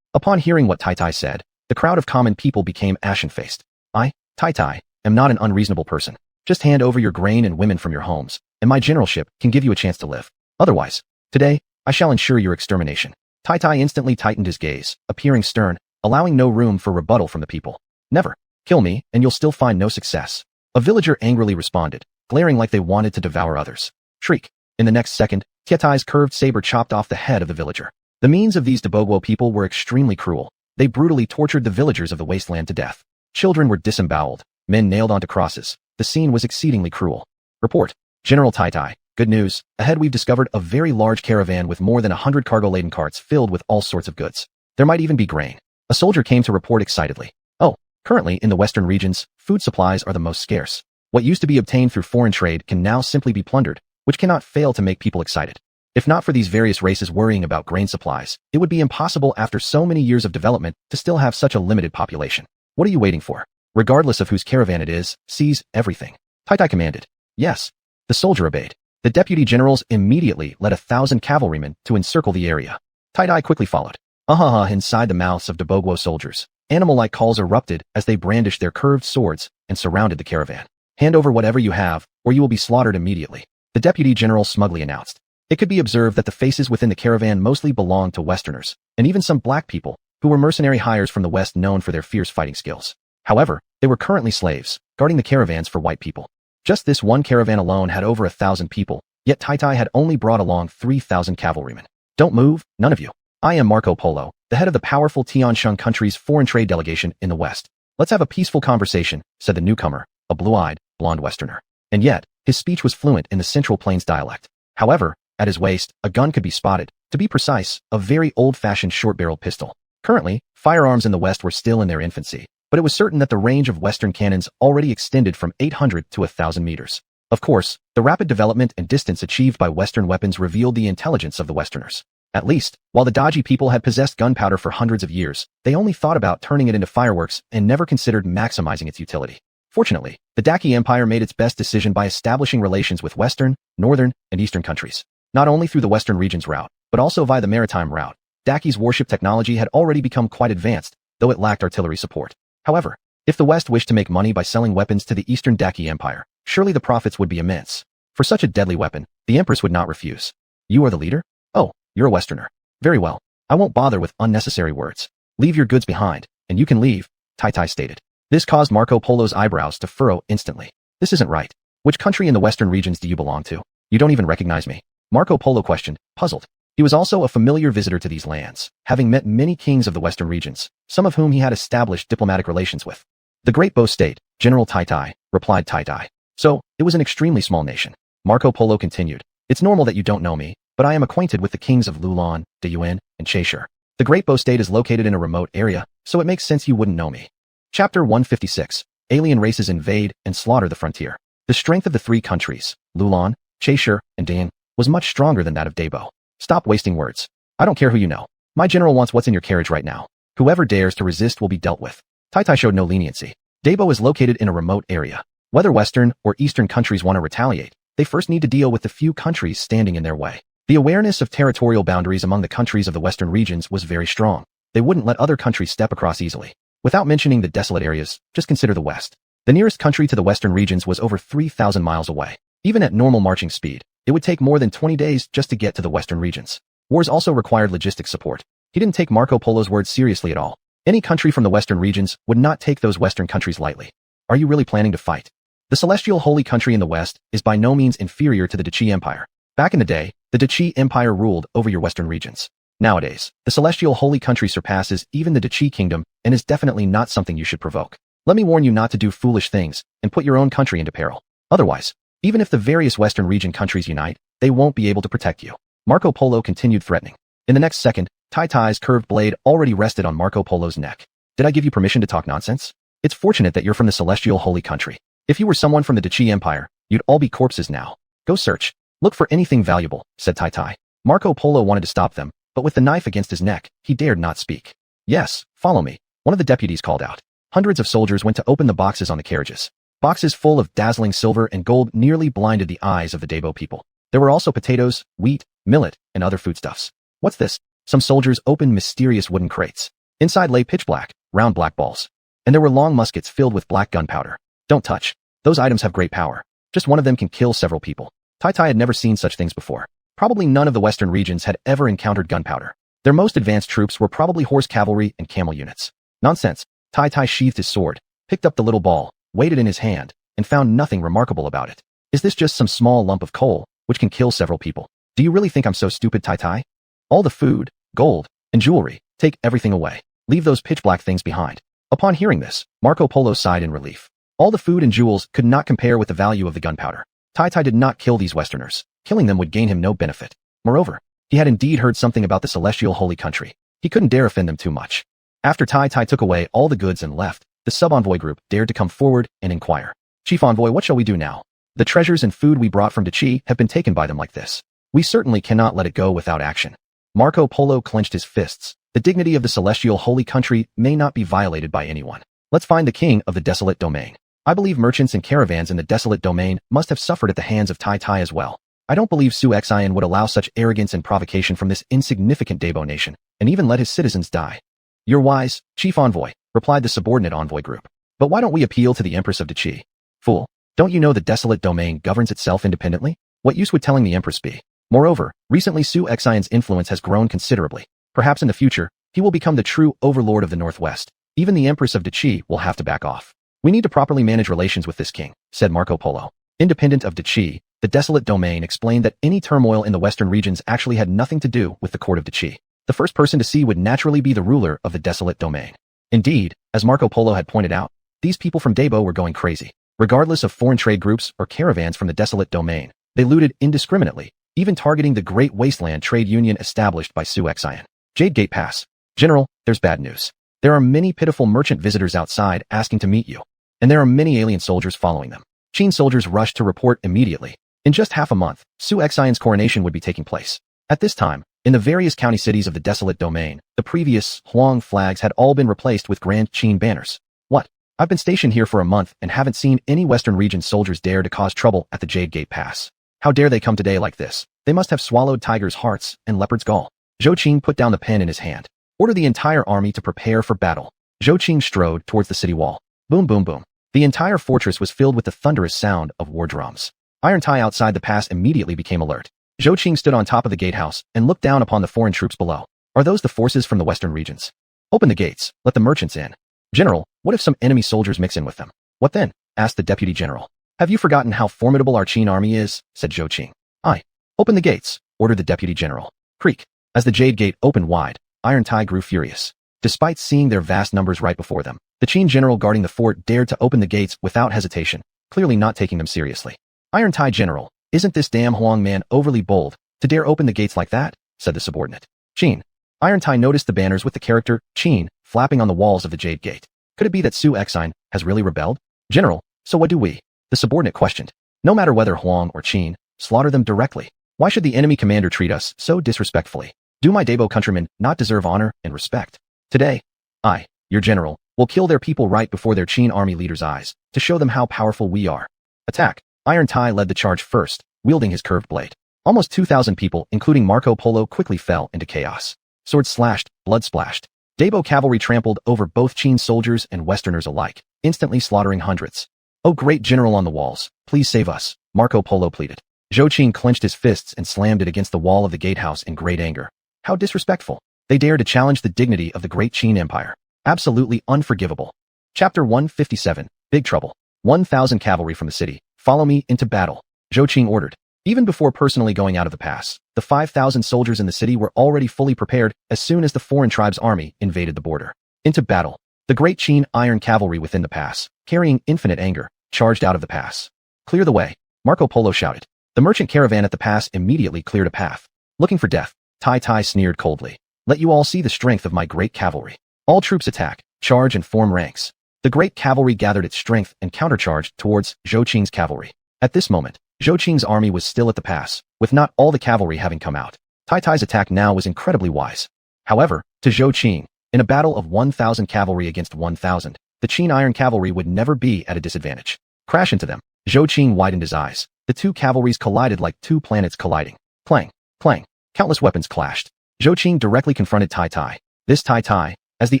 Upon hearing what Tai said, the crowd of common people became ashen-faced. I, Tai, am not an unreasonable person. Just hand over your grain and women from your homes, and my generalship can give you a chance to live. Otherwise, today, I shall ensure your extermination. Tai instantly tightened his gaze, appearing stern, allowing no room for rebuttal from the people. Never. Kill me, and you'll still find no success. A villager angrily responded, glaring like they wanted to devour others. Shriek. In the next second, Tai's curved saber chopped off the head of the villager. The means of these Dabogwo people were extremely cruel. They brutally tortured the villagers of the Wasteland to death. Children were disemboweled, men nailed onto crosses. The scene was exceedingly cruel. Report. General Tai. Good news. Ahead we've discovered a very large caravan with more than 100 cargo-laden carts filled with all sorts of goods. There might even be grain. A soldier came to report excitedly. Oh, currently in the Western regions, food supplies are the most scarce. What used to be obtained through foreign trade can now simply be plundered, which cannot fail to make people excited. If not for these various races worrying about grain supplies, it would be impossible after so many years of development to still have such a limited population. What are you waiting for? Regardless of whose caravan it is, seize everything. Tai commanded. Yes. The soldier obeyed. The deputy generals immediately led 1,000 cavalrymen to encircle the area. Tai quickly followed. Inside the mouths of Dabogwo soldiers, animal-like calls erupted as they brandished their curved swords and surrounded the caravan. Hand over whatever you have, or you will be slaughtered immediately, the deputy general smugly announced. It could be observed that the faces within the caravan mostly belonged to Westerners, and even some black people, who were mercenary hires from the West known for their fierce fighting skills. However, they were currently slaves, guarding the caravans for white people. Just this one caravan alone had over 1,000 people, yet Tai Tai had only brought along 3,000 cavalrymen. Don't move, none of you. I am Marco Polo, the head of the powerful Tianshun country's foreign trade delegation in the West. Let's have a peaceful conversation, said the newcomer, a blue-eyed, blonde Westerner. And yet, his speech was fluent in the Central Plains dialect. However, at his waist, a gun could be spotted. To be precise, a very old-fashioned short-barreled pistol. Currently, firearms in the West were still in their infancy, but it was certain that the range of Western cannons already extended from 800 to 1,000 meters. Of course, the rapid development and distance achieved by Western weapons revealed the intelligence of the Westerners. At least, while the dodgy people had possessed gunpowder for hundreds of years, they only thought about turning it into fireworks and never considered maximizing its utility. Fortunately, the Daqi Empire made its best decision by establishing relations with Western, Northern, and Eastern countries. Not only through the Western regions route, but also via the maritime route. Daqi's warship technology had already become quite advanced, though it lacked artillery support. However, if the West wished to make money by selling weapons to the Eastern Daqi Empire, surely the profits would be immense. For such a deadly weapon, the Empress would not refuse. You are the leader? Oh, you're a Westerner. Very well. I won't bother with unnecessary words. Leave your goods behind, and you can leave, Tai Tai stated. This caused Marco Polo's eyebrows to furrow instantly. This isn't right. Which country in the Western regions do you belong to? You don't even recognize me. Marco Polo questioned, puzzled. He was also a familiar visitor to these lands, having met many kings of the Western regions, some of whom he had established diplomatic relations with. The Great Bo State, General Tai Tai, replied Tai Tai. So, it was an extremely small nation. Marco Polo continued. It's normal that you don't know me, but I am acquainted with the kings of Lulan, Deyuan, and Cheshire. The Great Bo State is located in a remote area, so it makes sense you wouldn't know me. Chapter 156. Alien races invade and slaughter the frontier. The strength of the three countries, Lulan, Cheshire, and Deyuan, was much stronger than that of Dabo. Stop wasting words. I don't care who you know. My general wants what's in your carriage right now. Whoever dares to resist will be dealt with. Tai Tai showed no leniency. Dabo is located in a remote area. Whether Western or Eastern countries want to retaliate, they first need to deal with the few countries standing in their way. The awareness of territorial boundaries among the countries of the Western regions was very strong. They wouldn't let other countries step across easily. Without mentioning the desolate areas, just consider the West. The nearest country to the Western regions was over 3,000 miles away. Even at normal marching speed, it would take more than 20 days just to get to the Western regions. Wars also required logistic support. He didn't take Marco Polo's words seriously at all. Any country from the Western regions would not take those Western countries lightly. Are you really planning to fight? The celestial holy country in the West is by no means inferior to the Qi Empire. Back in the day, the Qi Empire ruled over your Western regions. Nowadays, the celestial holy country surpasses even the Qi kingdom and is definitely not something you should provoke. Let me warn you not to do foolish things and put your own country into peril. Otherwise, even if the various Western region countries unite, they won't be able to protect you. Marco Polo continued threatening. In the next second, Tai Tai's curved blade already rested on Marco Polo's neck. Did I give you permission to talk nonsense? It's fortunate that you're from the celestial holy country. If you were someone from the Qi Empire, you'd all be corpses now. Go search. Look for anything valuable, said Tai Tai. Marco Polo wanted to stop them, but with the knife against his neck, he dared not speak. Yes, follow me, one of the deputies called out. Hundreds of soldiers went to open the boxes on the carriages. Boxes full of dazzling silver and gold nearly blinded the eyes of the Dabo people. There were also potatoes, wheat, millet, and other foodstuffs. What's this? Some soldiers opened mysterious wooden crates. Inside lay pitch black, round black balls. And there were long muskets filled with black gunpowder. Don't touch. Those items have great power. Just one of them can kill several people. Tai Tai had never seen such things before. Probably none of the Western regions had ever encountered gunpowder. Their most advanced troops were probably horse cavalry and camel units. Nonsense. Tai Tai sheathed his sword, picked up the little ball, weighed it in his hand, and found nothing remarkable about it. Is this just some small lump of coal, which can kill several people? Do you really think I'm so stupid, Tai Tai? All the food, gold, and jewelry, take everything away. Leave those pitch black things behind. Upon hearing this, Marco Polo sighed in relief. All the food and jewels could not compare with the value of the gunpowder. Tai Tai did not kill these Westerners. Killing them would gain him no benefit. Moreover, he had indeed heard something about the celestial holy country. He couldn't dare offend them too much. After Tai Tai took away all the goods and left, the sub-envoy group dared to come forward and inquire. Chief Envoy, what shall we do now? The treasures and food we brought from Qi have been taken by them like this. We certainly cannot let it go without action. Marco Polo clenched his fists. The dignity of the celestial holy country may not be violated by anyone. Let's find the king of the desolate domain. I believe merchants and caravans in the desolate domain must have suffered at the hands of Tai Tai as well. I don't believe xuanhuan would allow such arrogance and provocation from this insignificant Dabo nation, and even let his citizens die. You're wise, Chief Envoy, replied the subordinate envoy group. But why don't we appeal to the Empress of Qi? Fool, don't you know the desolate domain governs itself independently? What use would telling the Empress be? Moreover, recently xuanhuan's influence has grown considerably. Perhaps in the future, he will become the true overlord of the Northwest. Even the Empress of Qi will have to back off. We need to properly manage relations with this king, said Marco Polo. Independent of Qi, the desolate domain explained that any turmoil in the western regions actually had nothing to do with the court of Qi. The first person to see would naturally be the ruler of the desolate domain. Indeed, as Marco Polo had pointed out, these people from Dabo were going crazy. Regardless of foreign trade groups or caravans from the desolate domain, they looted indiscriminately, even targeting the Great Wasteland trade union established by xuanhuan. Jade Gate Pass. General, there's bad news. There are many pitiful merchant visitors outside asking to meet you, and there are many alien soldiers following them. Qin soldiers rushed to report immediately. In just half a month, xuanhuan's coronation would be taking place. At this time, in the various county cities of the desolate domain, the previous Huang flags had all been replaced with Grand Qin banners. What? I've been stationed here for a month and haven't seen any Western region soldiers dare to cause trouble at the Jade Gate Pass. How dare they come today like this? They must have swallowed tigers' hearts and leopard's gall. Zhou Qing put down the pen in his hand. Order the entire army to prepare for battle. Zhou Qing strode towards the city wall. Boom, boom, boom. The entire fortress was filled with the thunderous sound of war drums. Iron Tai outside the pass immediately became alert. Zhou Qing stood on top of the gatehouse and looked down upon the foreign troops below. Are those the forces from the western regions? Open the gates. Let the merchants in. General, what if some enemy soldiers mix in with them? What then? Asked the deputy general. Have you forgotten how formidable our Qin army is? Said Zhou Qing. Aye. Open the gates, ordered the deputy general. Creak. As the Jade Gate opened wide, Iron Tai grew furious. Despite seeing their vast numbers right before them, the Qin general guarding the fort dared to open the gates without hesitation, clearly not taking them seriously. Iron Tai general, isn't this damn Huang man overly bold to dare open the gates like that? Said the subordinate. Qin. Iron Tai noticed the banners with the character Qin flapping on the walls of the Jade Gate. Could it be that xuanhuan has really rebelled? General, so what do we? The subordinate questioned. No matter whether Huang or Qin, slaughter them directly. Why should the enemy commander treat us so disrespectfully? Do my Dabo countrymen not deserve honor and respect? Today, I, your general, will kill their people right before their Qin army leaders' eyes, to show them how powerful we are. Attack. Iron Tai led the charge first, wielding his curved blade. Almost 2,000 people, including Marco Polo, quickly fell into chaos. Swords slashed, blood splashed. Dabo cavalry trampled over both Qin soldiers and Westerners alike, instantly slaughtering hundreds. Oh great general on the walls, please save us, Marco Polo pleaded. Zhou Qing clenched his fists and slammed it against the wall of the gatehouse in great anger. How disrespectful. They dared to challenge the dignity of the great Qin Empire. Absolutely unforgivable. Chapter 157, Big Trouble. 1,000 cavalry from the city, follow me into battle, Zhou Qing ordered. Even before personally going out of the pass, the 5,000 soldiers in the city were already fully prepared as soon as the foreign tribe's army invaded the border. Into battle. The great Qin iron cavalry within the pass, carrying infinite anger, charged out of the pass. Clear the way, Marco Polo shouted. The merchant caravan at the pass immediately cleared a path. Looking for death, Tai Tai sneered coldly. Let you all see the strength of my great cavalry. All troops attack, charge and form ranks. The great cavalry gathered its strength and countercharged towards Zhou Qing's cavalry. At this moment, Zhou Qing's army was still at the pass, with not all the cavalry having come out. Tai Tai's attack now was incredibly wise. However, to Zhou Qing, in a battle of 1,000 cavalry against 1,000, the Qin iron cavalry would never be at a disadvantage. Crash into them. Zhou Qing widened his eyes. The two cavalries collided like two planets colliding. Clang, clang. Countless weapons clashed. Zhou Qing directly confronted Tai Tai. This Tai Tai, as the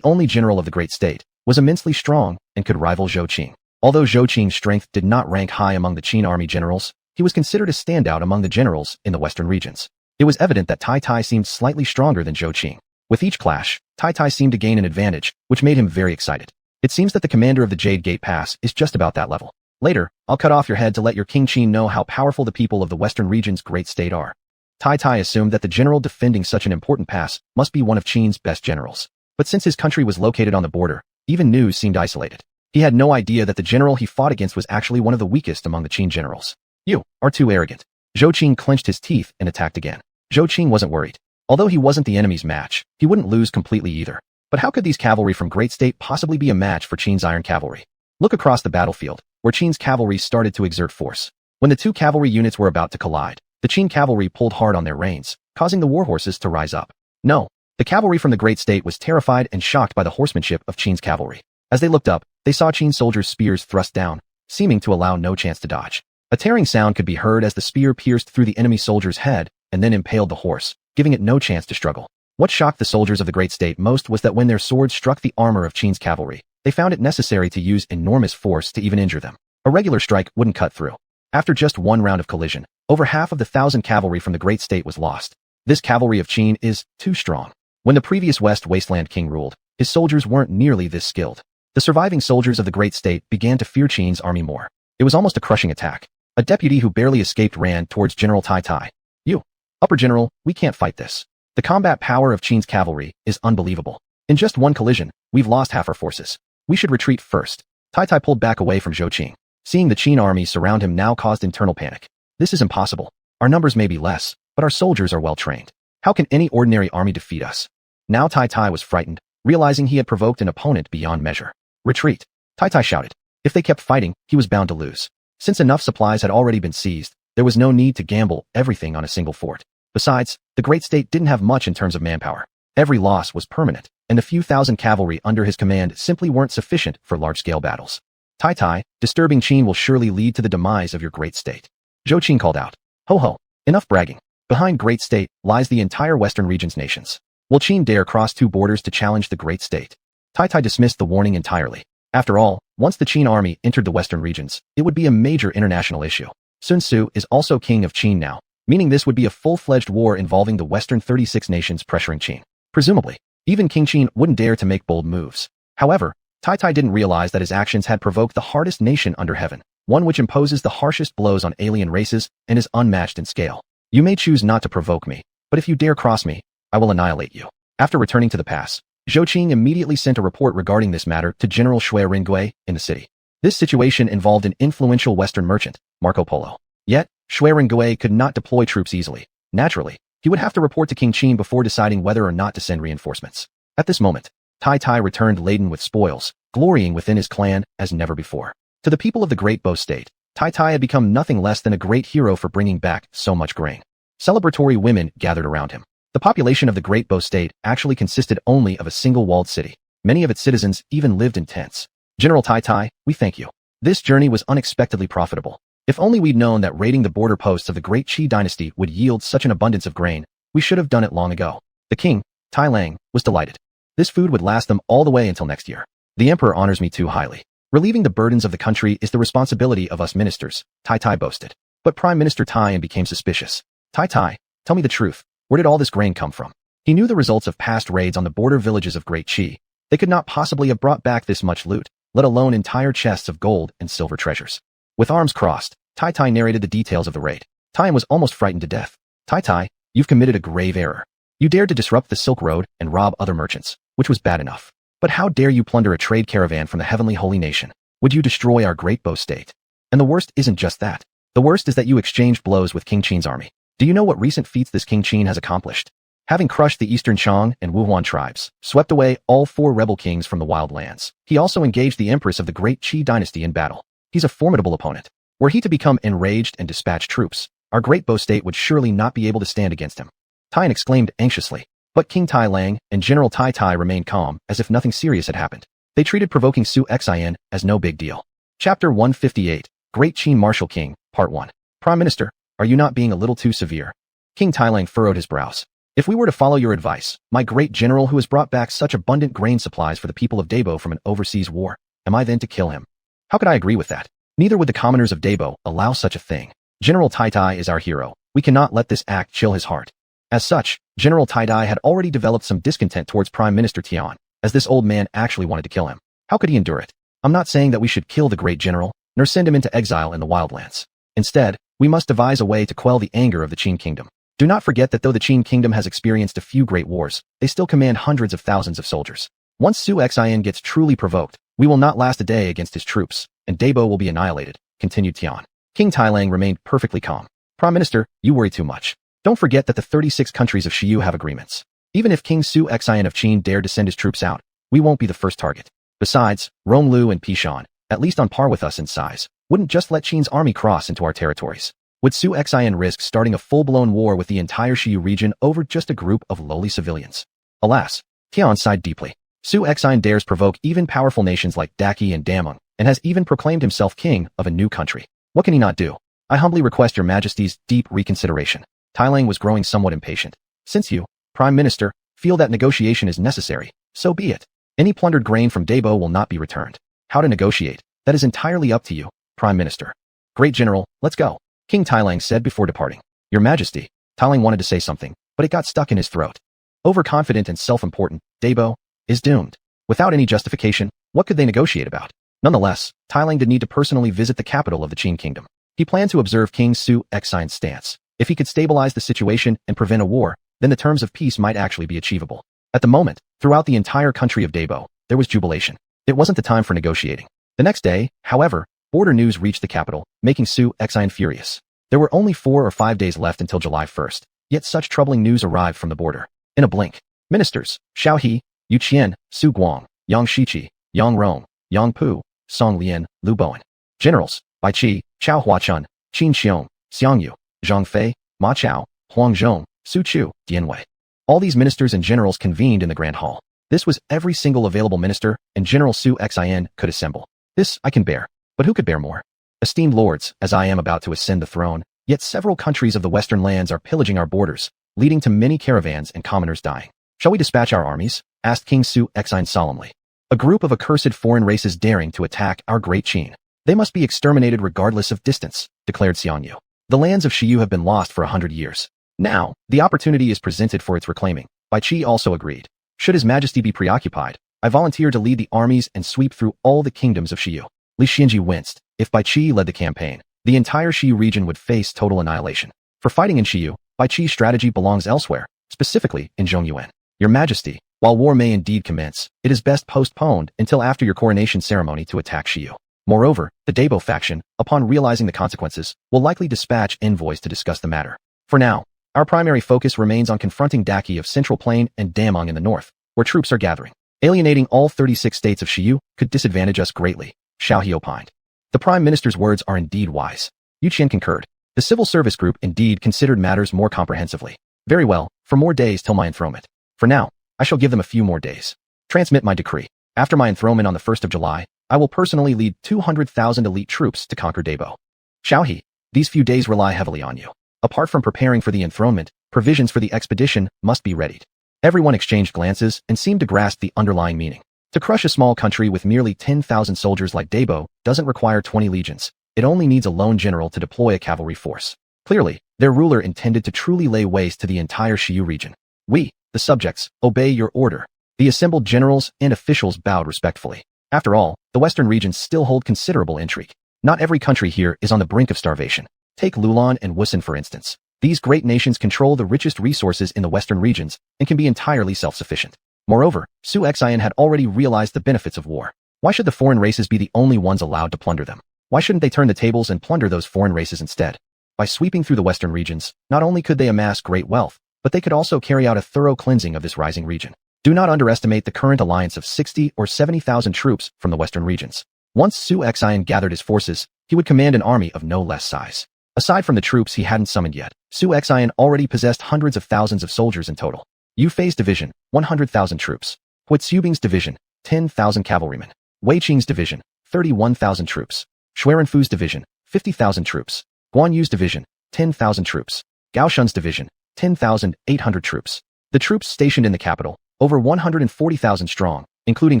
only general of the great state, was immensely strong and could rival Zhou Qing. Although Zhou Qing's strength did not rank high among the Qin army generals, he was considered a standout among the generals in the western regions. It was evident that Tai Tai seemed slightly stronger than Zhou Qing. With each clash, Tai Tai seemed to gain an advantage, which made him very excited. It seems that the commander of the Jade Gate Pass is just about that level. Later, I'll cut off your head to let your King Qin know how powerful the people of the western region's great state are. Tai Tai assumed that the general defending such an important pass must be one of Qin's best generals. But since his country was located on the border, even news seemed isolated. He had no idea that the general he fought against was actually one of the weakest among the Qin generals. You are too arrogant. Zhou Qing clenched his teeth and attacked again. Zhou Qing wasn't worried. Although he wasn't the enemy's match, he wouldn't lose completely either. But how could these cavalry from Great State possibly be a match for Qin's iron cavalry? Look across the battlefield, where Qin's cavalry started to exert force. When the two cavalry units were about to collide, the Qin cavalry pulled hard on their reins, causing the war horses to rise up. No, the cavalry from the Great State was terrified and shocked by the horsemanship of Qin's cavalry. As they looked up, they saw Qin soldiers' spears thrust down, seeming to allow no chance to dodge. A tearing sound could be heard as the spear pierced through the enemy soldier's head and then impaled the horse, giving it no chance to struggle. What shocked the soldiers of the Great State most was that when their swords struck the armor of Qin's cavalry, they found it necessary to use enormous force to even injure them. A regular strike wouldn't cut through. After just one round of collision, over half of the 1,000 cavalry from the Great State was lost. This cavalry of Qin is too strong. When the previous Wasteland king ruled, his soldiers weren't nearly this skilled. The surviving soldiers of the great state began to fear Qin's army more. It was almost a crushing attack. A deputy who barely escaped ran towards General Tai Tai. "You, Upper General, we can't fight this. The combat power of Qin's cavalry is unbelievable. In just one collision, we've lost half our forces. We should retreat first." Tai Tai pulled back away from Zhou Qing. Seeing the Qin army surround him now caused internal panic. "This is impossible. Our numbers may be less, but our soldiers are well trained. How can any ordinary army defeat us?" Now Tai Tai was frightened, realizing he had provoked an opponent beyond measure. "Retreat!" Tai Tai shouted. If they kept fighting, he was bound to lose. Since enough supplies had already been seized, there was no need to gamble everything on a single fort. Besides, the great state didn't have much in terms of manpower. Every loss was permanent, and the few thousand cavalry under his command simply weren't sufficient for large-scale battles. "Tai Tai, disturbing Qin will surely lead to the demise of your great state." Zhou Qing called out. "Ho ho, enough bragging. Behind great state lies the entire western region's nations. Will Qin dare cross two borders to challenge the great state?" Tai Tai dismissed the warning entirely. After all, once the Qin army entered the western regions, it would be a major international issue. Sun Tzu is also king of Qin now, meaning this would be a full-fledged war involving the western 36 nations pressuring Qin. Presumably, even King Qin wouldn't dare to make bold moves. However, Tai Tai didn't realize that his actions had provoked the hardest nation under heaven, one which imposes the harshest blows on alien races and is unmatched in scale. "You may choose not to provoke me, but if you dare cross me, I will annihilate you." After returning to the pass, Zhou Qing immediately sent a report regarding this matter to General Xuanhuan in the city. This situation involved an influential Western merchant, Marco Polo. Yet, Xuanhuan could not deploy troops easily. Naturally, he would have to report to King Qin before deciding whether or not to send reinforcements. At this moment, Tai Tai returned laden with spoils, glorying within his clan as never before. To the people of the Great Bo State, Tai Tai had become nothing less than a great hero for bringing back so much grain. Celebratory women gathered around him. The population of the Great Bo State actually consisted only of a single walled city. Many of its citizens even lived in tents. "General Tai Tai, we thank you. This journey was unexpectedly profitable. If only we'd known that raiding the border posts of the Great Qi Dynasty would yield such an abundance of grain, we should have done it long ago." The king, Tai Lang, was delighted. This food would last them all the way until next year. "The emperor honors me too highly. Relieving the burdens of the country is the responsibility of us ministers," Tai Tai boasted. But Prime Minister Tai became suspicious. "Tai Tai, tell me the truth. Where did all this grain come from?" He knew the results of past raids on the border villages of Great Qi. They could not possibly have brought back this much loot, let alone entire chests of gold and silver treasures. With arms crossed, Tai Tai narrated the details of the raid. Tai was almost frightened to death. "Tai Tai, you've committed a grave error. You dared to disrupt the Silk Road and rob other merchants, which was bad enough. But how dare you plunder a trade caravan from the heavenly holy nation? Would you destroy our Great Bo State? And the worst isn't just that. The worst is that you exchanged blows with King Qin's army. Do you know what recent feats this King Qin has accomplished? Having crushed the Eastern Shang and Xuanhuan tribes, swept away all 4 rebel kings from the wild lands. He also engaged the Empress of the Great Qi Dynasty in battle. He's a formidable opponent. Were he to become enraged and dispatch troops, our Great Bo State would surely not be able to stand against him." Tai exclaimed anxiously. But King Tai Lang and General Tai Tai remained calm, as if nothing serious had happened. They treated provoking xuanhuan as no big deal. Chapter 158, Great Qi Martial King, Part 1. "Prime Minister, are you not being a little too severe?" King Tai Lang furrowed his brows. "If we were to follow your advice, my great general who has brought back such abundant grain supplies for the people of Dabo from an overseas war, am I then to kill him? How could I agree with that? Neither would the commoners of Dabo allow such a thing. General Tai Tai is our hero. We cannot let this act chill his heart." As such, General Tai Tai had already developed some discontent towards Prime Minister Tian, as this old man actually wanted to kill him. How could he endure it? "I'm not saying that we should kill the great general, nor send him into exile in the wildlands. Instead, we must devise a way to quell the anger of the Qin kingdom. Do not forget that though the Qin kingdom has experienced a few great wars, they still command hundreds of thousands of soldiers. Once xuanhuan gets truly provoked, we will not last a day against his troops, and Dabo will be annihilated," continued Tian. King Tai Lang remained perfectly calm. "Prime Minister, you worry too much. Don't forget that the 36 countries of Shiyu have agreements. Even if King xuanhuan of Qin dared to send his troops out, we won't be the first target. Besides, Ronglu and Pishan, at least on par with us in size, wouldn't just let Qin's army cross into our territories. Would xuanhuan risk starting a full-blown war with the entire Shiyu region over just a group of lowly civilians?" Alas, Tian sighed deeply. Xuanhuan dares provoke even powerful nations like Daqi and Dameng, and has even proclaimed himself king of a new country. What can he not do? I humbly request your majesty's deep reconsideration. Tai Lang was growing somewhat impatient. "Since you, Prime Minister, feel that negotiation is necessary, so be it. Any plundered grain from Dabo will not be returned. How to negotiate, that is entirely up to you, Prime Minister." "Great General, let's go," King Tai Lang said before departing. "Your Majesty," Tai Lang wanted to say something, but it got stuck in his throat. Overconfident and self-important, Dabo is doomed. Without any justification, what could they negotiate about? Nonetheless, Tailang did need to personally visit the capital of the Qin kingdom. He planned to observe King Su Xian's stance. If he could stabilize the situation and prevent a war, then the terms of peace might actually be achievable. At the moment, throughout the entire country of Dabo, there was jubilation. It wasn't the time for negotiating. The next day, however, border news reached the capital, making Su Xian furious. There were only 4 or 5 days left until July 1st, yet such troubling news arrived from the border. In a blink, ministers, Xiao He, Yu Qian, Su Guang, Yang Shiqi, Yang Rong, Yang Pu, Song Lian, Lu Bowen, generals, Bai Qi, Chao Huachun, Qin Xiong, Xiang Yu, Zhang Fei, Ma Chao, Huang Zhong, Su Chu, Dian Wei. All these ministers and generals convened in the Grand Hall. This was every single available minister, and General Su Xian could assemble. This I can bear, but who could bear more? Esteemed lords, as I am about to ascend the throne, yet several countries of the western lands are pillaging our borders, leading to many caravans and commoners dying. Shall we dispatch our armies? Asked King Su Xian solemnly. A group of accursed foreign races daring to attack our great Qin. They must be exterminated regardless of distance, declared Xiang Yu. The lands of Shiyu have been lost for 100 years. Now, the opportunity is presented for its reclaiming. Bai Qi also agreed. Should His Majesty be preoccupied, I volunteer to lead the armies and sweep through all the kingdoms of Shiyu. Li Xianji winced. If Bai Qi led the campaign, the entire Shiyu region would face total annihilation. For fighting in Shiyu, Bai Qi's strategy belongs elsewhere, specifically in Zhongyuan. Your Majesty, while war may indeed commence, it is best postponed until after your coronation ceremony to attack Shiyu. Moreover, the Dabo faction, upon realizing the consequences, will likely dispatch envoys to discuss the matter. For now, our primary focus remains on confronting Daqi of Central Plain and Damong in the north, where troops are gathering. Alienating all 36 states of Shiyu could disadvantage us greatly, Xiao He opined. The Prime Minister's words are indeed wise. Yu Qian concurred. The civil service group indeed considered matters more comprehensively. Very well, for more days till my enthronement. For now, I shall give them a few more days. Transmit my decree. After my enthronement on the 1st of July, I will personally lead 200,000 elite troops to conquer Dabo. Xiao He, these few days rely heavily on you. Apart from preparing for the enthronement, provisions for the expedition must be readied. Everyone exchanged glances and seemed to grasp the underlying meaning. To crush a small country with merely 10,000 soldiers like Dabo doesn't require 20 legions. It only needs a lone general to deploy a cavalry force. Clearly, their ruler intended to truly lay waste to the entire Shiyu region. We, the subjects, obey your order. The assembled generals and officials bowed respectfully. After all, the western regions still hold considerable intrigue. Not every country here is on the brink of starvation. Take Lulan and Wusun for instance. These great nations control the richest resources in the western regions and can be entirely self-sufficient. Moreover, Su Xian had already realized the benefits of war. Why should the foreign races be the only ones allowed to plunder them? Why shouldn't they turn the tables and plunder those foreign races instead? By sweeping through the western regions, not only could they amass great wealth, but they could also carry out a thorough cleansing of this rising region. Do not underestimate the current alliance of 60 or 70,000 troops from the western regions. Once Su Xian gathered his forces, he would command an army of no less size. Aside from the troops he hadn't summoned yet, Su Xian already possessed hundreds of thousands of soldiers in total. Yu Fei's division, 100,000 troops. Hui Xubing's division, 10,000 cavalrymen. Wei Qing's division, 31,000 troops. Xuanhuan's division, 50,000 troops. Guan Yu's division, 10,000 troops. Gao Shun's division, 10,800 troops. The troops stationed in the capital, over 140,000 strong, including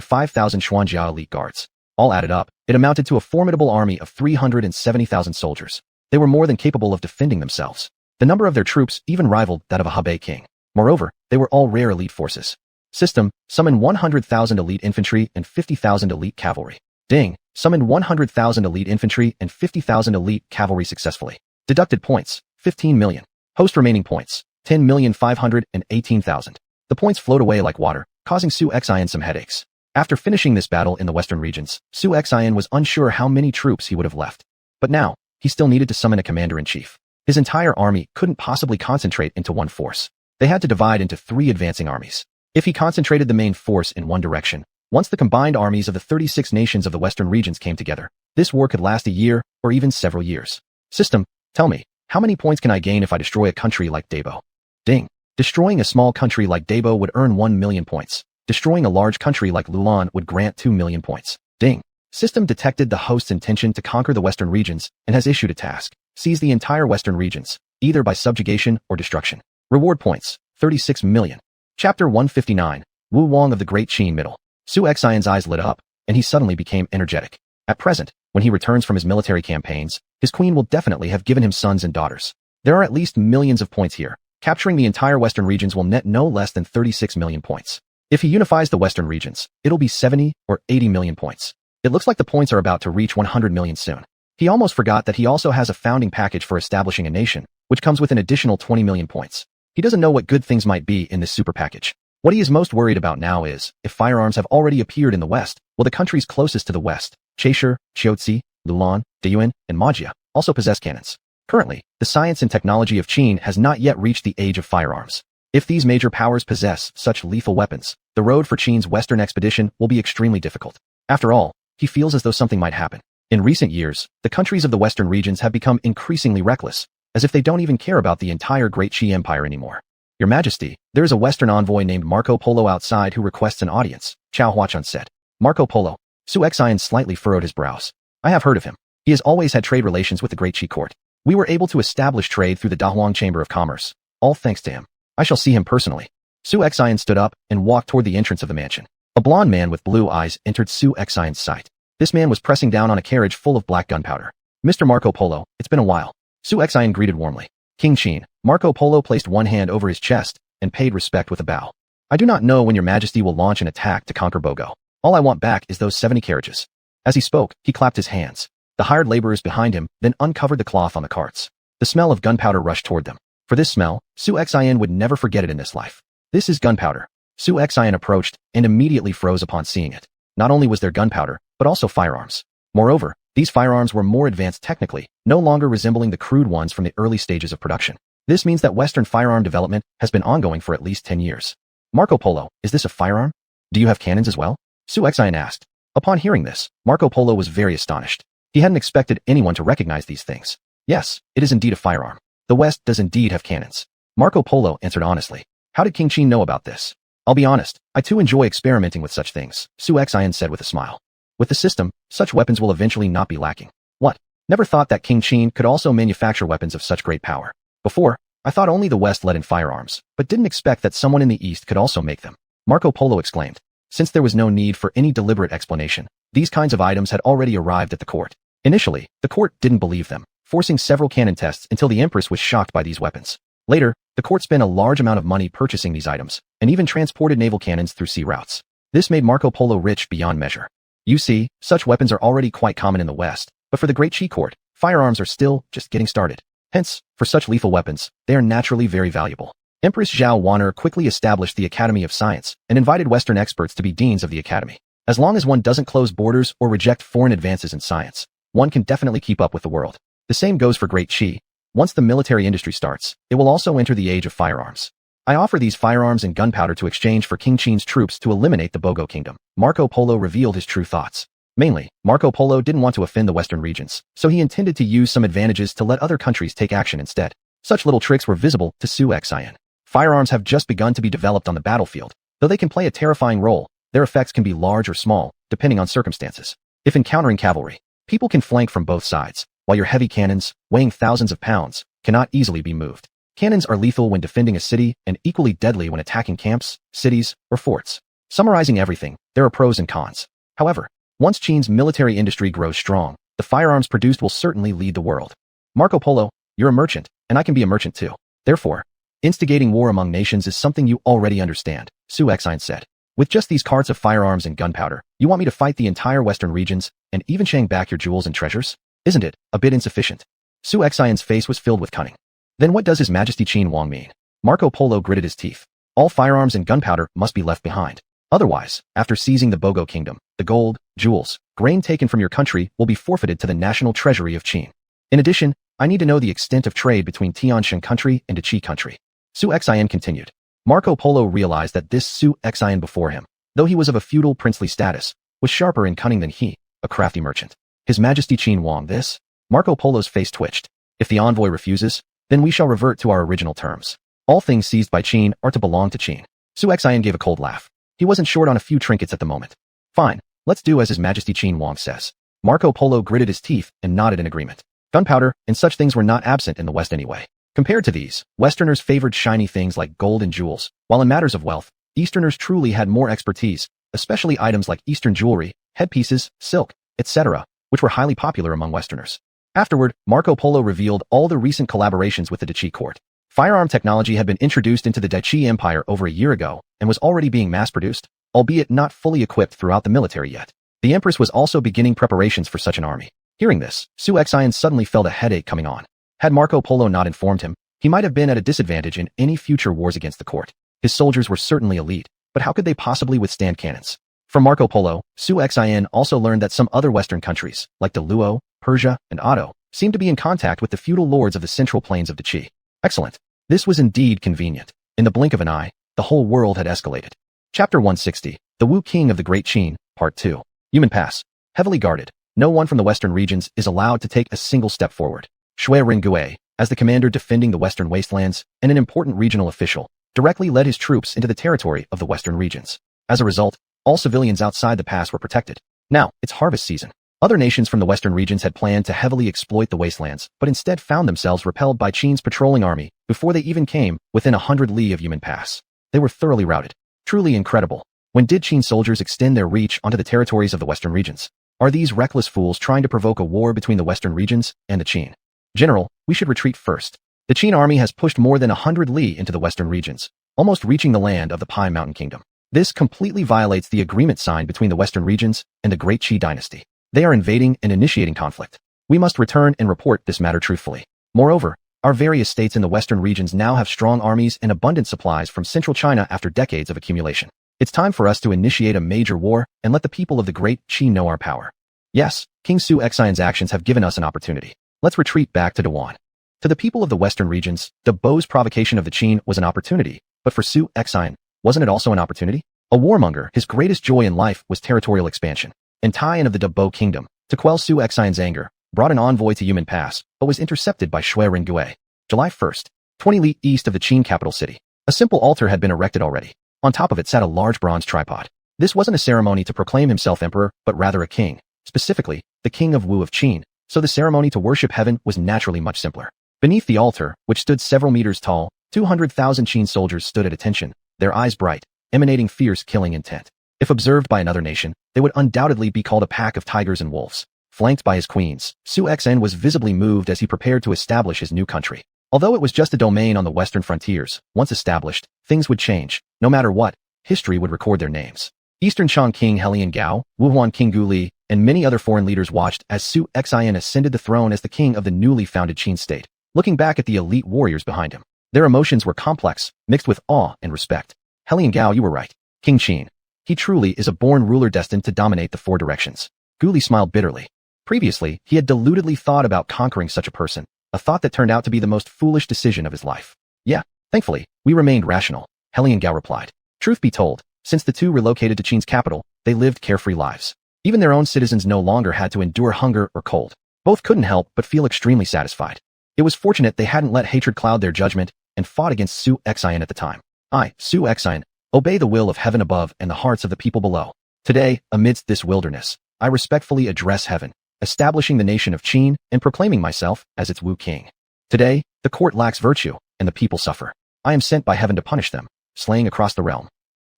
5,000 Xuanjiao elite guards. All added up, it amounted to a formidable army of 370,000 soldiers. They were more than capable of defending themselves. The number of their troops even rivaled that of a Hebei king. Moreover, they were all rare elite forces. System, summon 100,000 elite infantry and 50,000 elite cavalry. Ding, summoned 100,000 elite infantry and 50,000 elite cavalry successfully. Deducted points, 15 million. Host remaining points, 10,518,000. The points flowed away like water, causing Su Xian some headaches. After finishing this battle in the western regions, Su Xian was unsure how many troops he would have left. But now, he still needed to summon a commander-in-chief. His entire army couldn't possibly concentrate into one force. They had to divide into 3 advancing armies. If he concentrated the main force in one direction, once the combined armies of the 36 nations of the western regions came together, this war could last a year or even several years. System, tell me, how many points can I gain if I destroy a country like Dabo? Ding. Destroying a small country like Dabo would earn 1 million points. Destroying a large country like Lulan would grant 2 million points. Ding. System detected the host's intention to conquer the western regions and has issued a task. Seize the entire western regions, either by subjugation or destruction. Reward points, 36 million. Chapter 159, Wu Wang of the Great Qi Middle. Su Xian's eyes lit up, and he suddenly became energetic. At present, when he returns from his military campaigns, his queen will definitely have given him sons and daughters. There are at least millions of points here. Capturing the entire western regions will net no less than 36 million points. If he unifies the western regions, it'll be 70 or 80 million points. It looks like the points are about to reach 100 million soon. He almost forgot that he also has a founding package for establishing a nation, which comes with an additional 20 million points. He doesn't know what good things might be in this super package. What he is most worried about now is, if firearms have already appeared in the west, will the countries closest to the west, Chaisher, Chiotzi, Lulan, Deyuan, and Magia, also possess cannons? Currently, the science and technology of Qin has not yet reached the age of firearms. If these major powers possess such lethal weapons, the road for Qin's western expedition will be extremely difficult. After all, he feels as though something might happen. In recent years, the countries of the western regions have become increasingly reckless, as if they don't even care about the entire Great Qi Empire anymore. Your Majesty, there is a western envoy named Marco Polo outside who requests an audience, xuanhuan said. Marco Polo. Xuanhuan slightly furrowed his brows. I have heard of him. He has always had trade relations with the Great Qi court. We were able to establish trade through the Dahuang Chamber of Commerce, all thanks to him. I shall see him personally. Xuanhuan stood up and walked toward the entrance of the mansion. A blond man with blue eyes entered Xuanhuan's sight. This man was pressing down on a carriage full of black gunpowder. Mr. Marco Polo, it's been a while. Xuanhuan greeted warmly. King Qin. Marco Polo placed one hand over his chest and paid respect with a bow. I do not know when your Majesty will launch an attack to conquer Bogo. All I want back is those 70 carriages. As he spoke, he clapped his hands. The hired laborers behind him then uncovered the cloth on the carts. The smell of gunpowder rushed toward them. For this smell, Xuanhuan would never forget it in this life. This is gunpowder. Xuanhuan approached and immediately froze upon seeing it. Not only was there gunpowder, but also firearms. Moreover, these firearms were more advanced technically, no longer resembling the crude ones from the early stages of production. This means that Western firearm development has been ongoing for at least 10 years. Marco Polo, is this a firearm? Do you have cannons as well? Xuanhuan asked. Upon hearing this, Marco Polo was very astonished. He hadn't expected anyone to recognize these things. Yes, it is indeed a firearm. The West does indeed have cannons. Marco Polo answered honestly. How did King Qin know about this? I'll be honest, I too enjoy experimenting with such things, Xuanhuan said with a smile. With the system, such weapons will eventually not be lacking. What? Never thought that King Qin could also manufacture weapons of such great power. Before, I thought only the West led in firearms, but didn't expect that someone in the East could also make them. Marco Polo exclaimed. Since there was no need for any deliberate explanation, these kinds of items had already arrived at the court. Initially, the court didn't believe them, forcing several cannon tests until the Empress was shocked by these weapons. Later, the court spent a large amount of money purchasing these items, and even transported naval cannons through sea routes. This made Marco Polo rich beyond measure. You see, such weapons are already quite common in the West, but for the Great Qi court, firearms are still just getting started. Hence, for such lethal weapons, they are naturally very valuable. Empress xuanhuan quickly established the Academy of Science and invited Western experts to be deans of the academy. As long as one doesn't close borders or reject foreign advances in science, one can definitely keep up with the world. The same goes for Great Qi. Once the military industry starts, it will also enter the age of firearms. I offer these firearms and gunpowder to exchange for King Qin's troops to eliminate the Bogo kingdom. Marco Polo revealed his true thoughts. Mainly, Marco Polo didn't want to offend the Western regions, so he intended to use some advantages to let other countries take action instead. Such little tricks were visible to Xuanhuan. Firearms have just begun to be developed on the battlefield. Though they can play a terrifying role, their effects can be large or small, depending on circumstances. If encountering cavalry, people can flank from both sides, while your heavy cannons, weighing thousands of pounds, cannot easily be moved. Cannons are lethal when defending a city and equally deadly when attacking camps, cities, or forts. Summarizing everything, there are pros and cons. However, once Qin's military industry grows strong, the firearms produced will certainly lead the world. Marco Polo, you're a merchant, and I can be a merchant too. Therefore, instigating war among nations is something you already understand, Xuanhuan said. With just these carts of firearms and gunpowder, you want me to fight the entire western regions and even shang back your jewels and treasures? Isn't it a bit insufficient? Xuanhuan's face was filled with cunning. Then what does His Majesty Qin Huang mean? Marco Polo gritted his teeth. All firearms and gunpowder must be left behind. Otherwise, after seizing the Bogo kingdom, the gold, jewels, grain taken from your country will be forfeited to the national treasury of Qin. In addition, I need to know the extent of trade between Tianshan country and the Qi country. Xuanhuan continued. Marco Polo realized that this Xuanhuan before him, though he was of a feudal princely status, was sharper in cunning than he, a crafty merchant. His Majesty Qin Huang this? Marco Polo's face twitched. If the envoy refuses, then we shall revert to our original terms. All things seized by Qin are to belong to Qin. Xuanhuan gave a cold laugh. He wasn't short on a few trinkets at the moment. Fine, let's do as His Majesty Qin Huang says. Marco Polo gritted his teeth and nodded in agreement. Gunpowder and such things were not absent in the West anyway. Compared to these, Westerners favored shiny things like gold and jewels, while in matters of wealth, Easterners truly had more expertise, especially items like Eastern jewelry, headpieces, silk, etc., which were highly popular among Westerners. Afterward, Marco Polo revealed all the recent collaborations with the Qi court. Firearm technology had been introduced into the Qi Empire over a year ago and was already being mass-produced, albeit not fully equipped throughout the military yet. The Empress was also beginning preparations for such an army. Hearing this, xuanhuan suddenly felt a headache coming on. Had Marco Polo not informed him, he might have been at a disadvantage in any future wars against the court. His soldiers were certainly elite, but how could they possibly withstand cannons? From Marco Polo, xuanhuan also learned that some other Western countries, like the Luo, Persia, and Otto, seemed to be in contact with the feudal lords of the central plains of the Qi. Excellent. This was indeed convenient. In the blink of an eye, the whole world had escalated. Chapter 160, The Wu King of the Great Qi, Part 2. Yumen Pass. Heavily guarded, no one from the western regions is allowed to take a single step forward. Xuanhuan, as the commander defending the western wastelands and an important regional official, directly led his troops into the territory of the western regions. As a result, all civilians outside the pass were protected. Now, it's harvest season. Other nations from the western regions had planned to heavily exploit the wastelands, but instead found themselves repelled by Qin's patrolling army before they even came within 100 li of Yumen Pass. They were thoroughly routed. Truly incredible. When did Qin soldiers extend their reach onto the territories of the western regions? Are these reckless fools trying to provoke a war between the western regions and the Qin? General, we should retreat first. The Qin army has pushed more than 100 li into the western regions, almost reaching the land of the Pai Mountain Kingdom. This completely violates the agreement signed between the western regions and the Great Qi Dynasty. They are invading and initiating conflict. We must return and report this matter truthfully. Moreover, our various states in the western regions now have strong armies and abundant supplies from central China after decades of accumulation. It's time for us to initiate a major war and let the people of the Great Qi know our power. Yes, King xuanhuan's actions have given us an opportunity. Let's retreat back to Dawan. To the people of the western regions, Dabo's provocation of the Qin was an opportunity, but for xuanhuan, wasn't it also an opportunity? A warmonger, his greatest joy in life was territorial expansion. And Taiyan of the Dabo kingdom, to quell xuanhuan's anger, brought an envoy to Yumen Pass, but was intercepted by Xuanhuan. July 1st, 20 li east of the Qin capital city. A simple altar had been erected already. On top of it sat a large bronze tripod. This wasn't a ceremony to proclaim himself emperor, but rather a king, specifically, the king of Wu of Qin, so the ceremony to worship heaven was naturally much simpler. Beneath the altar, which stood several meters tall, 200,000 Qin soldiers stood at attention, their eyes bright, emanating fierce killing intent. If observed by another nation, they would undoubtedly be called a pack of tigers and wolves. Flanked by his queens, xuanhuan was visibly moved as he prepared to establish his new country. Although it was just a domain on the western frontiers, once established, things would change. No matter what, history would record their names. Eastern Chang King Helian Gao, Wuhuan King Gu Li, and many other foreign leaders watched as xuanhuan ascended the throne as the king of the newly founded Qin state, looking back at the elite warriors behind him. Their emotions were complex, mixed with awe and respect. Helian Gao, you were right. King Qin. He truly is a born ruler destined to dominate the four directions. Gu Li smiled bitterly. Previously, he had deludedly thought about conquering such a person, a thought that turned out to be the most foolish decision of his life. Yeah, thankfully, we remained rational, Helian Gao replied. Truth be told, since the two relocated to Qin's capital, they lived carefree lives. Even their own citizens no longer had to endure hunger or cold. Both couldn't help but feel extremely satisfied. It was fortunate they hadn't let hatred cloud their judgment and fought against xuanhuan at the time. I, xuanhuan, obey the will of heaven above and the hearts of the people below. Today, amidst this wilderness, I respectfully address heaven, establishing the nation of Qin and proclaiming myself as its Wu king. Today, the court lacks virtue, and the people suffer. I am sent by heaven to punish them, slaying across the realm.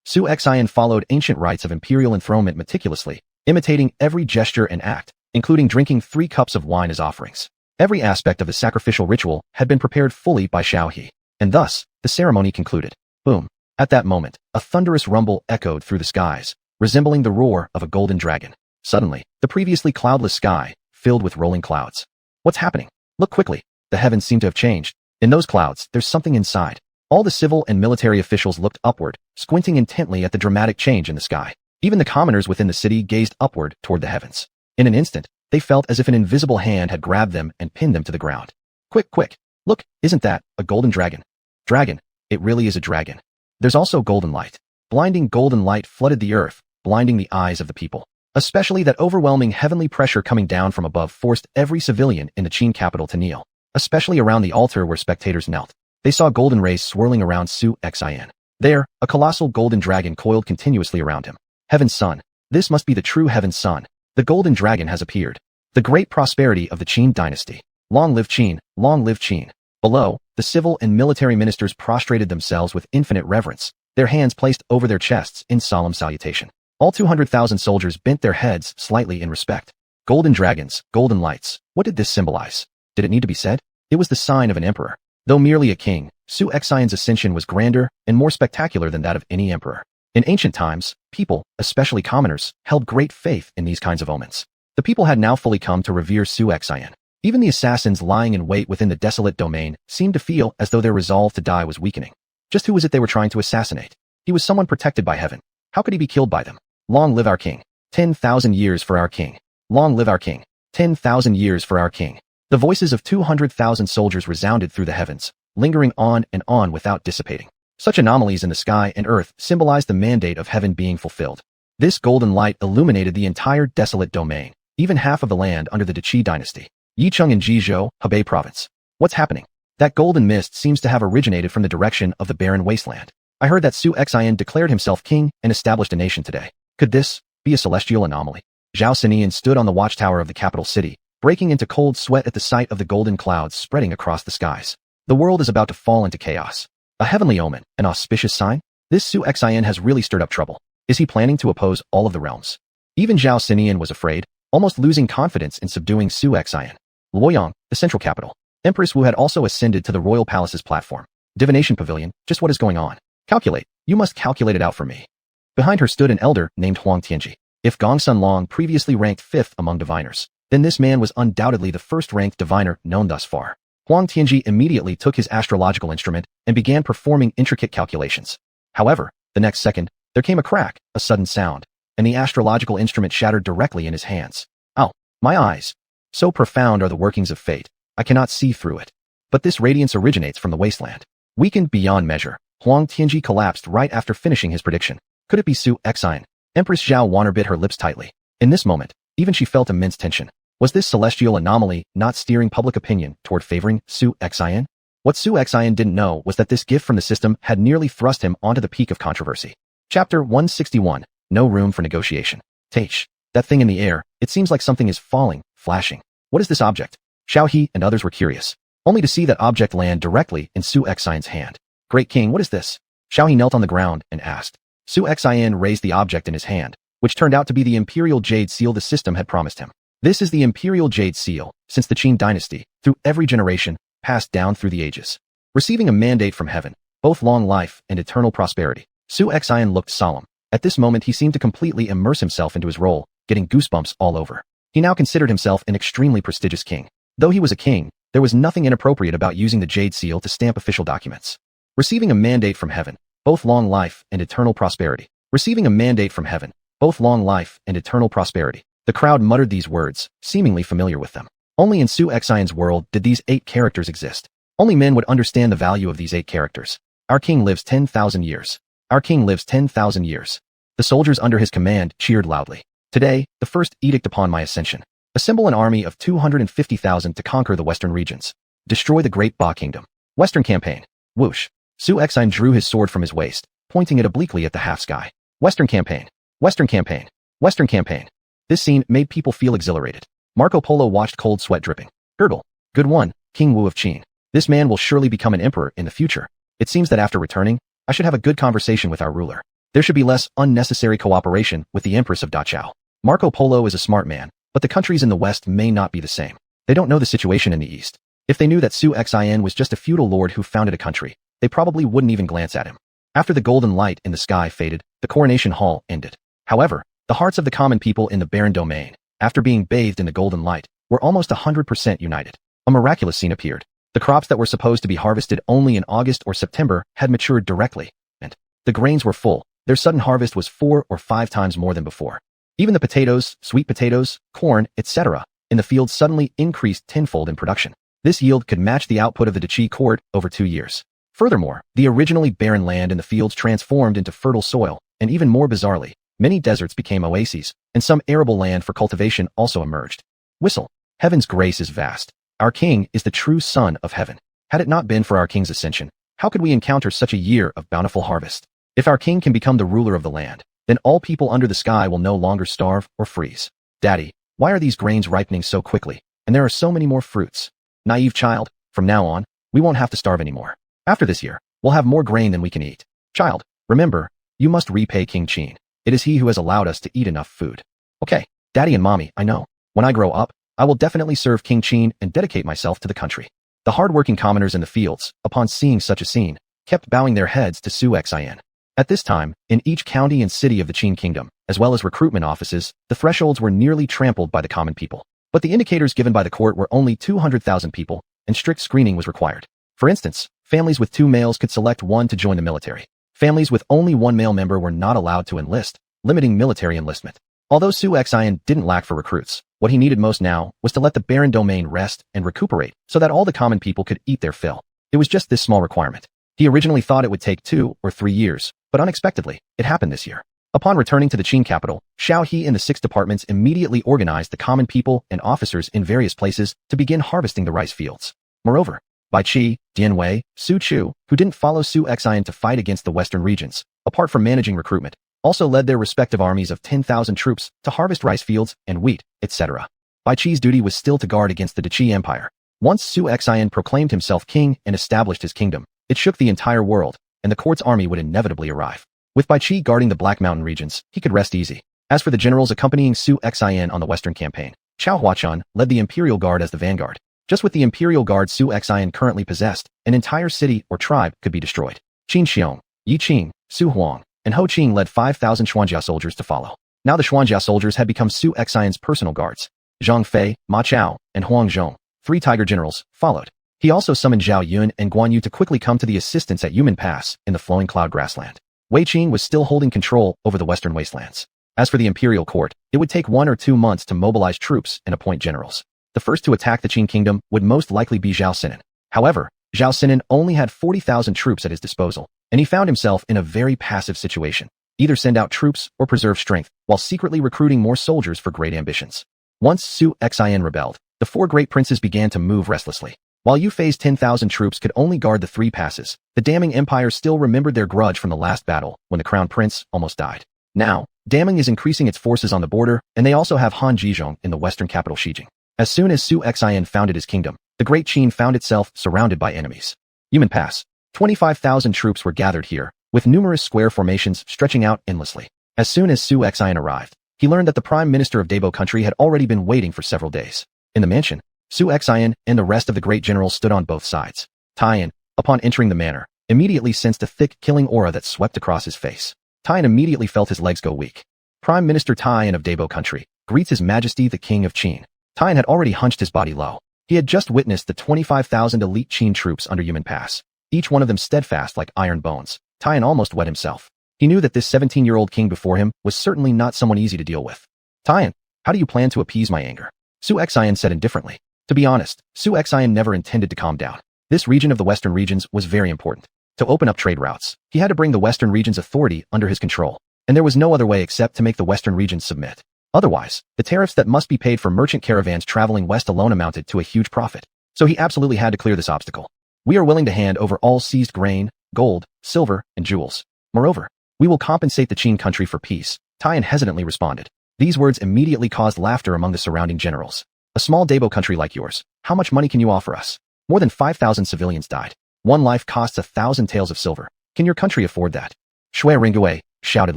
Xuanhuan followed ancient rites of imperial enthronement meticulously, imitating every gesture and act, including drinking 3 cups of wine as offerings. Every aspect of the sacrificial ritual had been prepared fully by Xiaohe, and thus, the ceremony concluded. Boom. At that moment, a thunderous rumble echoed through the skies, resembling the roar of a golden dragon. Suddenly, the previously cloudless sky filled with rolling clouds. What's happening? Look quickly. The heavens seem to have changed. In those clouds, there's something inside. All the civil and military officials looked upward, squinting intently at the dramatic change in the sky. Even the commoners within the city gazed upward toward the heavens. In an instant, they felt as if an invisible hand had grabbed them and pinned them to the ground. Quick, quick. Look, isn't that a golden dragon? Dragon. It really is a dragon. There's also golden light. Blinding golden light flooded the earth, blinding the eyes of the people. Especially that overwhelming heavenly pressure coming down from above forced every civilian in the Qin capital to kneel. Especially around the altar where spectators knelt. They saw golden rays swirling around xuanhuan. There, a colossal golden dragon coiled continuously around him. Heaven's son. This must be the true Heaven's son. The golden dragon has appeared. The great prosperity of the Qin dynasty. Long live Qin, long live Qin. Below, the civil and military ministers prostrated themselves with infinite reverence, their hands placed over their chests in solemn salutation. All 200,000 soldiers bent their heads slightly in respect. Golden dragons, golden lights. What did this symbolize? Did it need to be said? It was the sign of an emperor. Though merely a king, Xuanhuan's ascension was grander and more spectacular than that of any emperor. In ancient times, people, especially commoners, held great faith in these kinds of omens. The people had now fully come to revere Xuanhuan. Even the assassins lying in wait within the desolate domain seemed to feel as though their resolve to die was weakening. Just who was it they were trying to assassinate? He was someone protected by heaven. How could he be killed by them? Long live our king. 10,000 years for our king. Long live our king. 10,000 years for our king. The voices of 200,000 soldiers resounded through the heavens, lingering on and on without dissipating. Such anomalies in the sky and earth symbolized the mandate of heaven being fulfilled. This golden light illuminated the entire desolate domain, even half of the land under the Qi Dynasty. Yicheng in Jizhou, Hebei province. What's happening? That golden mist seems to have originated from the direction of the barren wasteland. I heard that Xuanhuan declared himself king and established a nation today. Could this be a celestial anomaly? Zhao Sinian stood on the watchtower of the capital city, breaking into cold sweat at the sight of the golden clouds spreading across the skies. The world is about to fall into chaos. A heavenly omen, an auspicious sign? This Xuanhuan has really stirred up trouble. Is he planning to oppose all of the realms? Even Zhao Sinian was afraid, almost losing confidence in subduing Xuanhuan. Luoyang, the central capital. Empress Wu had also ascended to the royal palace's platform. Divination pavilion, just what is going on? Calculate. You must calculate it out for me. Behind her stood an elder named Huang Tianji. If Gongsun Long previously ranked 5th among diviners, then this man was undoubtedly the first-ranked diviner known thus far. Huang Tianji immediately took his astrological instrument and began performing intricate calculations. However, the next second, there came a crack, a sudden sound, and the astrological instrument shattered directly in his hands. Ow, my eyes! So profound are the workings of fate, I cannot see through it. But this radiance originates from the wasteland. Weakened beyond measure, Huang Tianji collapsed right after finishing his prediction. Could it be Xuanhuan? Empress Xuanhuan bit her lips tightly. In this moment, even she felt immense tension. Was this celestial anomaly not steering public opinion toward favoring Xuanhuan? What Xuanhuan didn't know was that this gift from the system had nearly thrust him onto the peak of controversy. Chapter 161. No room for negotiation. Taish. That thing in the air, it seems like something is falling, flashing. What is this object? Xiao He and others were curious, only to see that object land directly in Xuanhuan's hand. Great King, what is this? Xiao He knelt on the ground and asked. Xuanhuan raised the object in his hand, which turned out to be the imperial jade seal the system had promised him. This is the imperial jade seal, since the Qin dynasty, through every generation, passed down through the ages. Receiving a mandate from heaven, both long life and eternal prosperity. Xuanhuan looked solemn. At this moment he seemed to completely immerse himself into his role, getting goosebumps all over. He now considered himself an extremely prestigious king. Though he was a king, there was nothing inappropriate about using the jade seal to stamp official documents. Receiving a mandate from heaven, both long life and eternal prosperity. Receiving a mandate from heaven, both long life and eternal prosperity. The crowd muttered these words, seemingly familiar with them. Only in Xuanhuan's world did these 8 characters exist. Only men would understand the value of these 8 characters. Our king lives 10,000 years. Our king lives 10,000 years. The soldiers under his command cheered loudly. Today, the first edict upon my ascension. Assemble an army of 250,000 to conquer the western regions. Destroy the Great Ba Kingdom. Western campaign. Whoosh. Xuanhuan drew his sword from his waist, pointing it obliquely at the half-sky. Western campaign. Western campaign. Western campaign. This scene made people feel exhilarated. Marco Polo watched cold sweat dripping. Girdle. Good one, King Wu of Qin. This man will surely become an emperor in the future. It seems that after returning, I should have a good conversation with our ruler. There should be less unnecessary cooperation with the Empress of Dachau. Marco Polo is a smart man, but the countries in the West may not be the same. They don't know the situation in the East. If they knew that Xuanhuan was just a feudal lord who founded a country, they probably wouldn't even glance at him. After the golden light in the sky faded, the coronation hall ended. However, the hearts of the common people in the barren domain, after being bathed in the golden light, were almost 100% united. A miraculous scene appeared. The crops that were supposed to be harvested only in August or September had matured directly, and the grains were full. Their sudden harvest was 4 or 5 times more than before. Even the potatoes, sweet potatoes, corn, etc., in the fields suddenly increased tenfold in production. This yield could match the output of the Qi court over 2 years. Furthermore, the originally barren land in the fields transformed into fertile soil, and even more bizarrely, many deserts became oases, and some arable land for cultivation also emerged. Whistle. Heaven's grace is vast. Our king is the true son of heaven. Had it not been for our king's ascension, how could we encounter such a year of bountiful harvest? If our king can become the ruler of the land, then all people under the sky will no longer starve or freeze. Daddy, why are these grains ripening so quickly, and there are so many more fruits? Naive child, from now on, we won't have to starve anymore. After this year, we'll have more grain than we can eat. Child, remember, you must repay King Qin. It is he who has allowed us to eat enough food. Okay, Daddy and Mommy, I know. When I grow up, I will definitely serve King Qin and dedicate myself to the country. The hard-working commoners in the fields, upon seeing such a scene, kept bowing their heads to xuanhuan. At this time, in each county and city of the Qin kingdom, as well as recruitment offices, the thresholds were nearly trampled by the common people. But the indicators given by the court were only 200,000 people, and strict screening was required. For instance, families with 2 males could select one to join the military. Families with only 1 male member were not allowed to enlist, limiting military enlistment. Although xuanhuan didn't lack for recruits, what he needed most now was to let the barren domain rest and recuperate so that all the common people could eat their fill. It was just this small requirement. He originally thought it would take 2 or 3 years, but unexpectedly, it happened this year. Upon returning to the Qin capital, Xiao He and the 6 departments immediately organized the common people and officers in various places to begin harvesting the rice fields. Moreover, Bai Qi, Dian Wei, Su Chu, who didn't follow xuanhuan to fight against the western regions, apart from managing recruitment, also led their respective armies of 10,000 troops to harvest rice fields and wheat, etc. Bai Qi's duty was still to guard against the Qi Empire. Once xuanhuan proclaimed himself king and established his kingdom, it shook the entire world, and the court's army would inevitably arrive. With Bai Qi guarding the Black Mountain regions, he could rest easy. As for the generals accompanying xuanhuan on the western campaign, Xuanhuan led the Imperial Guard as the vanguard. Just with the Imperial Guard xuanhuan currently possessed, an entire city or tribe could be destroyed. Qin Xiong, Yi Qing, Su Huang, and Ho Qing led 5,000 xuanjia soldiers to follow. Now the xuanjia soldiers had become xuanhuan's personal guards. Zhang Fei, Ma Chao, and Huang Zhong, 3 tiger generals, followed. He also summoned Zhao Yun and Guan Yu to quickly come to the assistance at Yumen Pass in the flowing cloud grassland. Wei Qing was still holding control over the western wastelands. As for the imperial court, it would take 1 or 2 months to mobilize troops and appoint generals. The first to attack the Qin kingdom would most likely be Zhao Sinan. However, Zhao Sinan only had 40,000 troops at his disposal, and he found himself in a very passive situation. Either send out troops or preserve strength, while secretly recruiting more soldiers for great ambitions. Once xuanhuan rebelled, the 4 great princes began to move restlessly. While Yu Fei's 10,000 troops could only guard the 3 passes, the Daming Empire still remembered their grudge from the last battle, when the crown prince almost died. Now, Daming is increasing its forces on the border, and they also have Han Jizhong in the western capital Xijing. As soon as xuanhuan founded his kingdom, the Great Qin found itself surrounded by enemies. Yumen Pass. 25,000 troops were gathered here, with numerous square formations stretching out endlessly. As soon as xuanhuan arrived, he learned that the prime minister of Dabo country had already been waiting for several days. In the mansion, xuanhuan and the rest of the great generals stood on both sides. Taiyan, upon entering the manor, immediately sensed a thick, killing aura that swept across his face. Taiyan immediately felt his legs go weak. Prime Minister Taiyan of Dabo country greets His Majesty the King of Qin. Taiyan had already hunched his body low. He had just witnessed the 25,000 elite Qin troops under Yumen Pass, each one of them steadfast like iron bones. Taiyan almost wet himself. He knew that this 17-year-old king before him was certainly not someone easy to deal with. Taiyan, how do you plan to appease my anger? Xuanhuan said indifferently. To be honest, xuanhuan never intended to calm down. This region of the western regions was very important. To open up trade routes, he had to bring the western region's authority under his control, and there was no other way except to make the western regions submit. Otherwise, the tariffs that must be paid for merchant caravans traveling west alone amounted to a huge profit. So he absolutely had to clear this obstacle. We are willing to hand over all seized grain, gold, silver, and jewels. Moreover, we will compensate the Qin country for peace, Taiyan hesitantly responded. These words immediately caused laughter among the surrounding generals. A small Dabo country like yours, how much money can you offer us? More than 5,000 civilians died. 1 life costs 1,000 taels of silver. Can your country afford that? Shui Ringgui shouted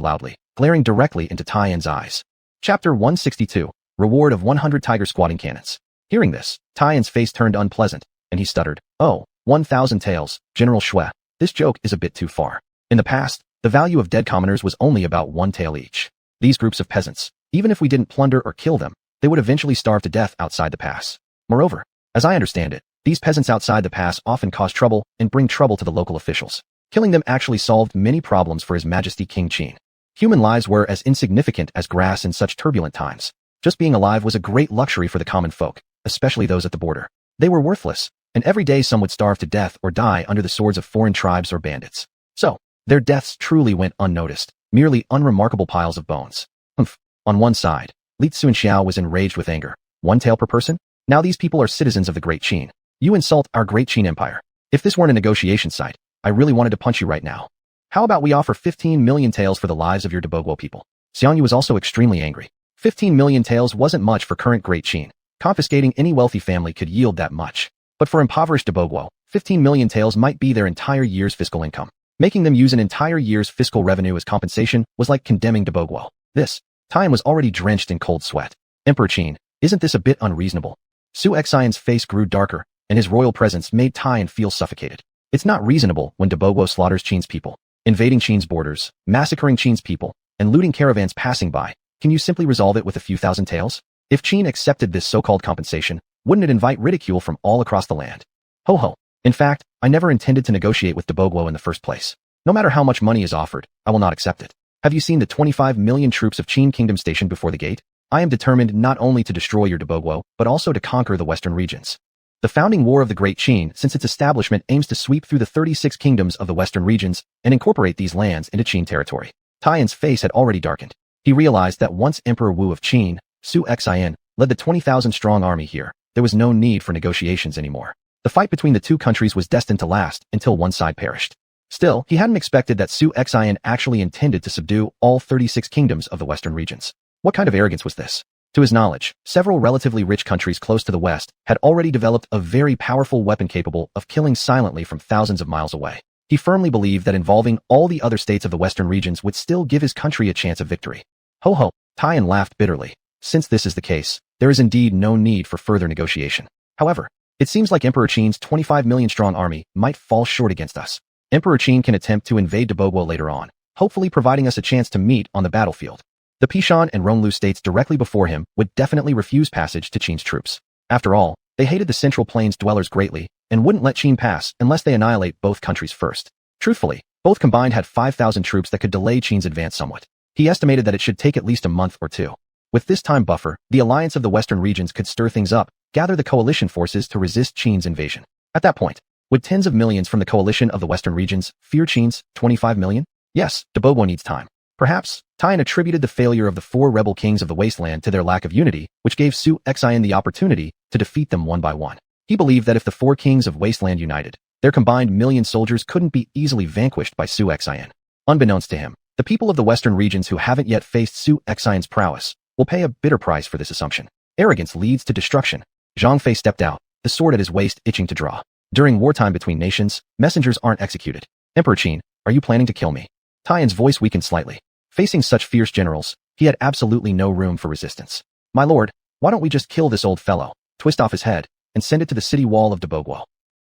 loudly, glaring directly into Taiyan's eyes. Chapter 162, Reward of 100 Tiger Squatting Cannons. Hearing this, Taiyan's face turned unpleasant, and he stuttered, Oh, 1,000 taels, General Shui. This joke is a bit too far. In the past, the value of dead commoners was only about 1 tael each. These groups of peasants, even if we didn't plunder or kill them, they would eventually starve to death outside the pass. Moreover, as I understand it, these peasants outside the pass often cause trouble and bring trouble to the local officials. Killing them actually solved many problems for His Majesty King Qin. Human lives were as insignificant as grass in such turbulent times. Just being alive was a great luxury for the common folk, especially those at the border. They were worthless, and every day some would starve to death or die under the swords of foreign tribes or bandits. So, their deaths truly went unnoticed, merely unremarkable piles of bones. Humph. On one side, Li Tsunxiao was enraged with anger. 1 tael per person? Now these people are citizens of the Great Qin. You insult our Great Qin Empire. If this weren't a negotiation site, I really wanted to punch you right now. How about we offer 15 million taels for the lives of your Daboguo people? Xiangyu was also extremely angry. 15 million taels wasn't much for current Great Qin. Confiscating any wealthy family could yield that much. But for impoverished Daboguo, 15 million taels might be their entire year's fiscal income. Making them use an entire year's fiscal revenue as compensation was like condemning Daboguo. This Taiyan was already drenched in cold sweat. Emperor Qin, isn't this a bit unreasonable? Xuanhuan's face grew darker, and his royal presence made Taiyan feel suffocated. It's not reasonable when Debogwo slaughters Qin's people, invading Qin's borders, massacring Qin's people, and looting caravans passing by. Can you simply resolve it with a few thousand taels? If Qin accepted this so-called compensation, wouldn't it invite ridicule from all across the land? Ho ho. In fact, I never intended to negotiate with Debogwo in the first place. No matter how much money is offered, I will not accept it. Have you seen the 25 million troops of Qin Kingdom stationed before the gate? I am determined not only to destroy your Debogwo, but also to conquer the western regions. The founding war of the Great Qi, since its establishment, aims to sweep through the 36 kingdoms of the western regions and incorporate these lands into Qin territory. Taiyan's face had already darkened. He realized that once Emperor Wu of Qin, xuanhuan, led the 20,000-strong army here, there was no need for negotiations anymore. The fight between the two countries was destined to last until one side perished. Still, he hadn't expected that xuanhuan actually intended to subdue all 36 kingdoms of the western regions. What kind of arrogance was this? To his knowledge, several relatively rich countries close to the west had already developed a very powerful weapon capable of killing silently from thousands of miles away. He firmly believed that involving all the other states of the western regions would still give his country a chance of victory. Ho ho, Taiyan laughed bitterly. Since this is the case, there is indeed no need for further negotiation. However, it seems like Emperor Qin's 25 million-strong army might fall short against us. Emperor Qin can attempt to invade Debogwo later on, hopefully providing us a chance to meet on the battlefield. The Pishan and Ronglu states directly before him would definitely refuse passage to Qin's troops. After all, they hated the Central Plains dwellers greatly and wouldn't let Qin pass unless they annihilate both countries first. Truthfully, both combined had 5,000 troops that could delay Qin's advance somewhat. He estimated that it should take at least a month or two. With this time buffer, the alliance of the western regions could stir things up, gather the coalition forces to resist Qin's invasion. At that point, would tens of millions from the coalition of the western regions fear Qin's 25 million? Yes, Debogwo needs time. Perhaps, Taiyan attributed the failure of the 4 rebel kings of the Wasteland to their lack of unity, which gave xuanhuan the opportunity to defeat them one by one. He believed that if the 4 kings of Wasteland united, their combined million soldiers couldn't be easily vanquished by xuanhuan. Unbeknownst to him, the people of the western regions who haven't yet faced xuanhuan's prowess will pay a bitter price for this assumption. Arrogance leads to destruction. Zhang Fei stepped out, the sword at his waist itching to draw. During wartime between nations, messengers aren't executed. Emperor Qin, are you planning to kill me? Taiyan's voice weakened slightly. Facing such fierce generals, he had absolutely no room for resistance. My lord, why don't we just kill this old fellow, twist off his head, and send it to the city wall of Debogwo?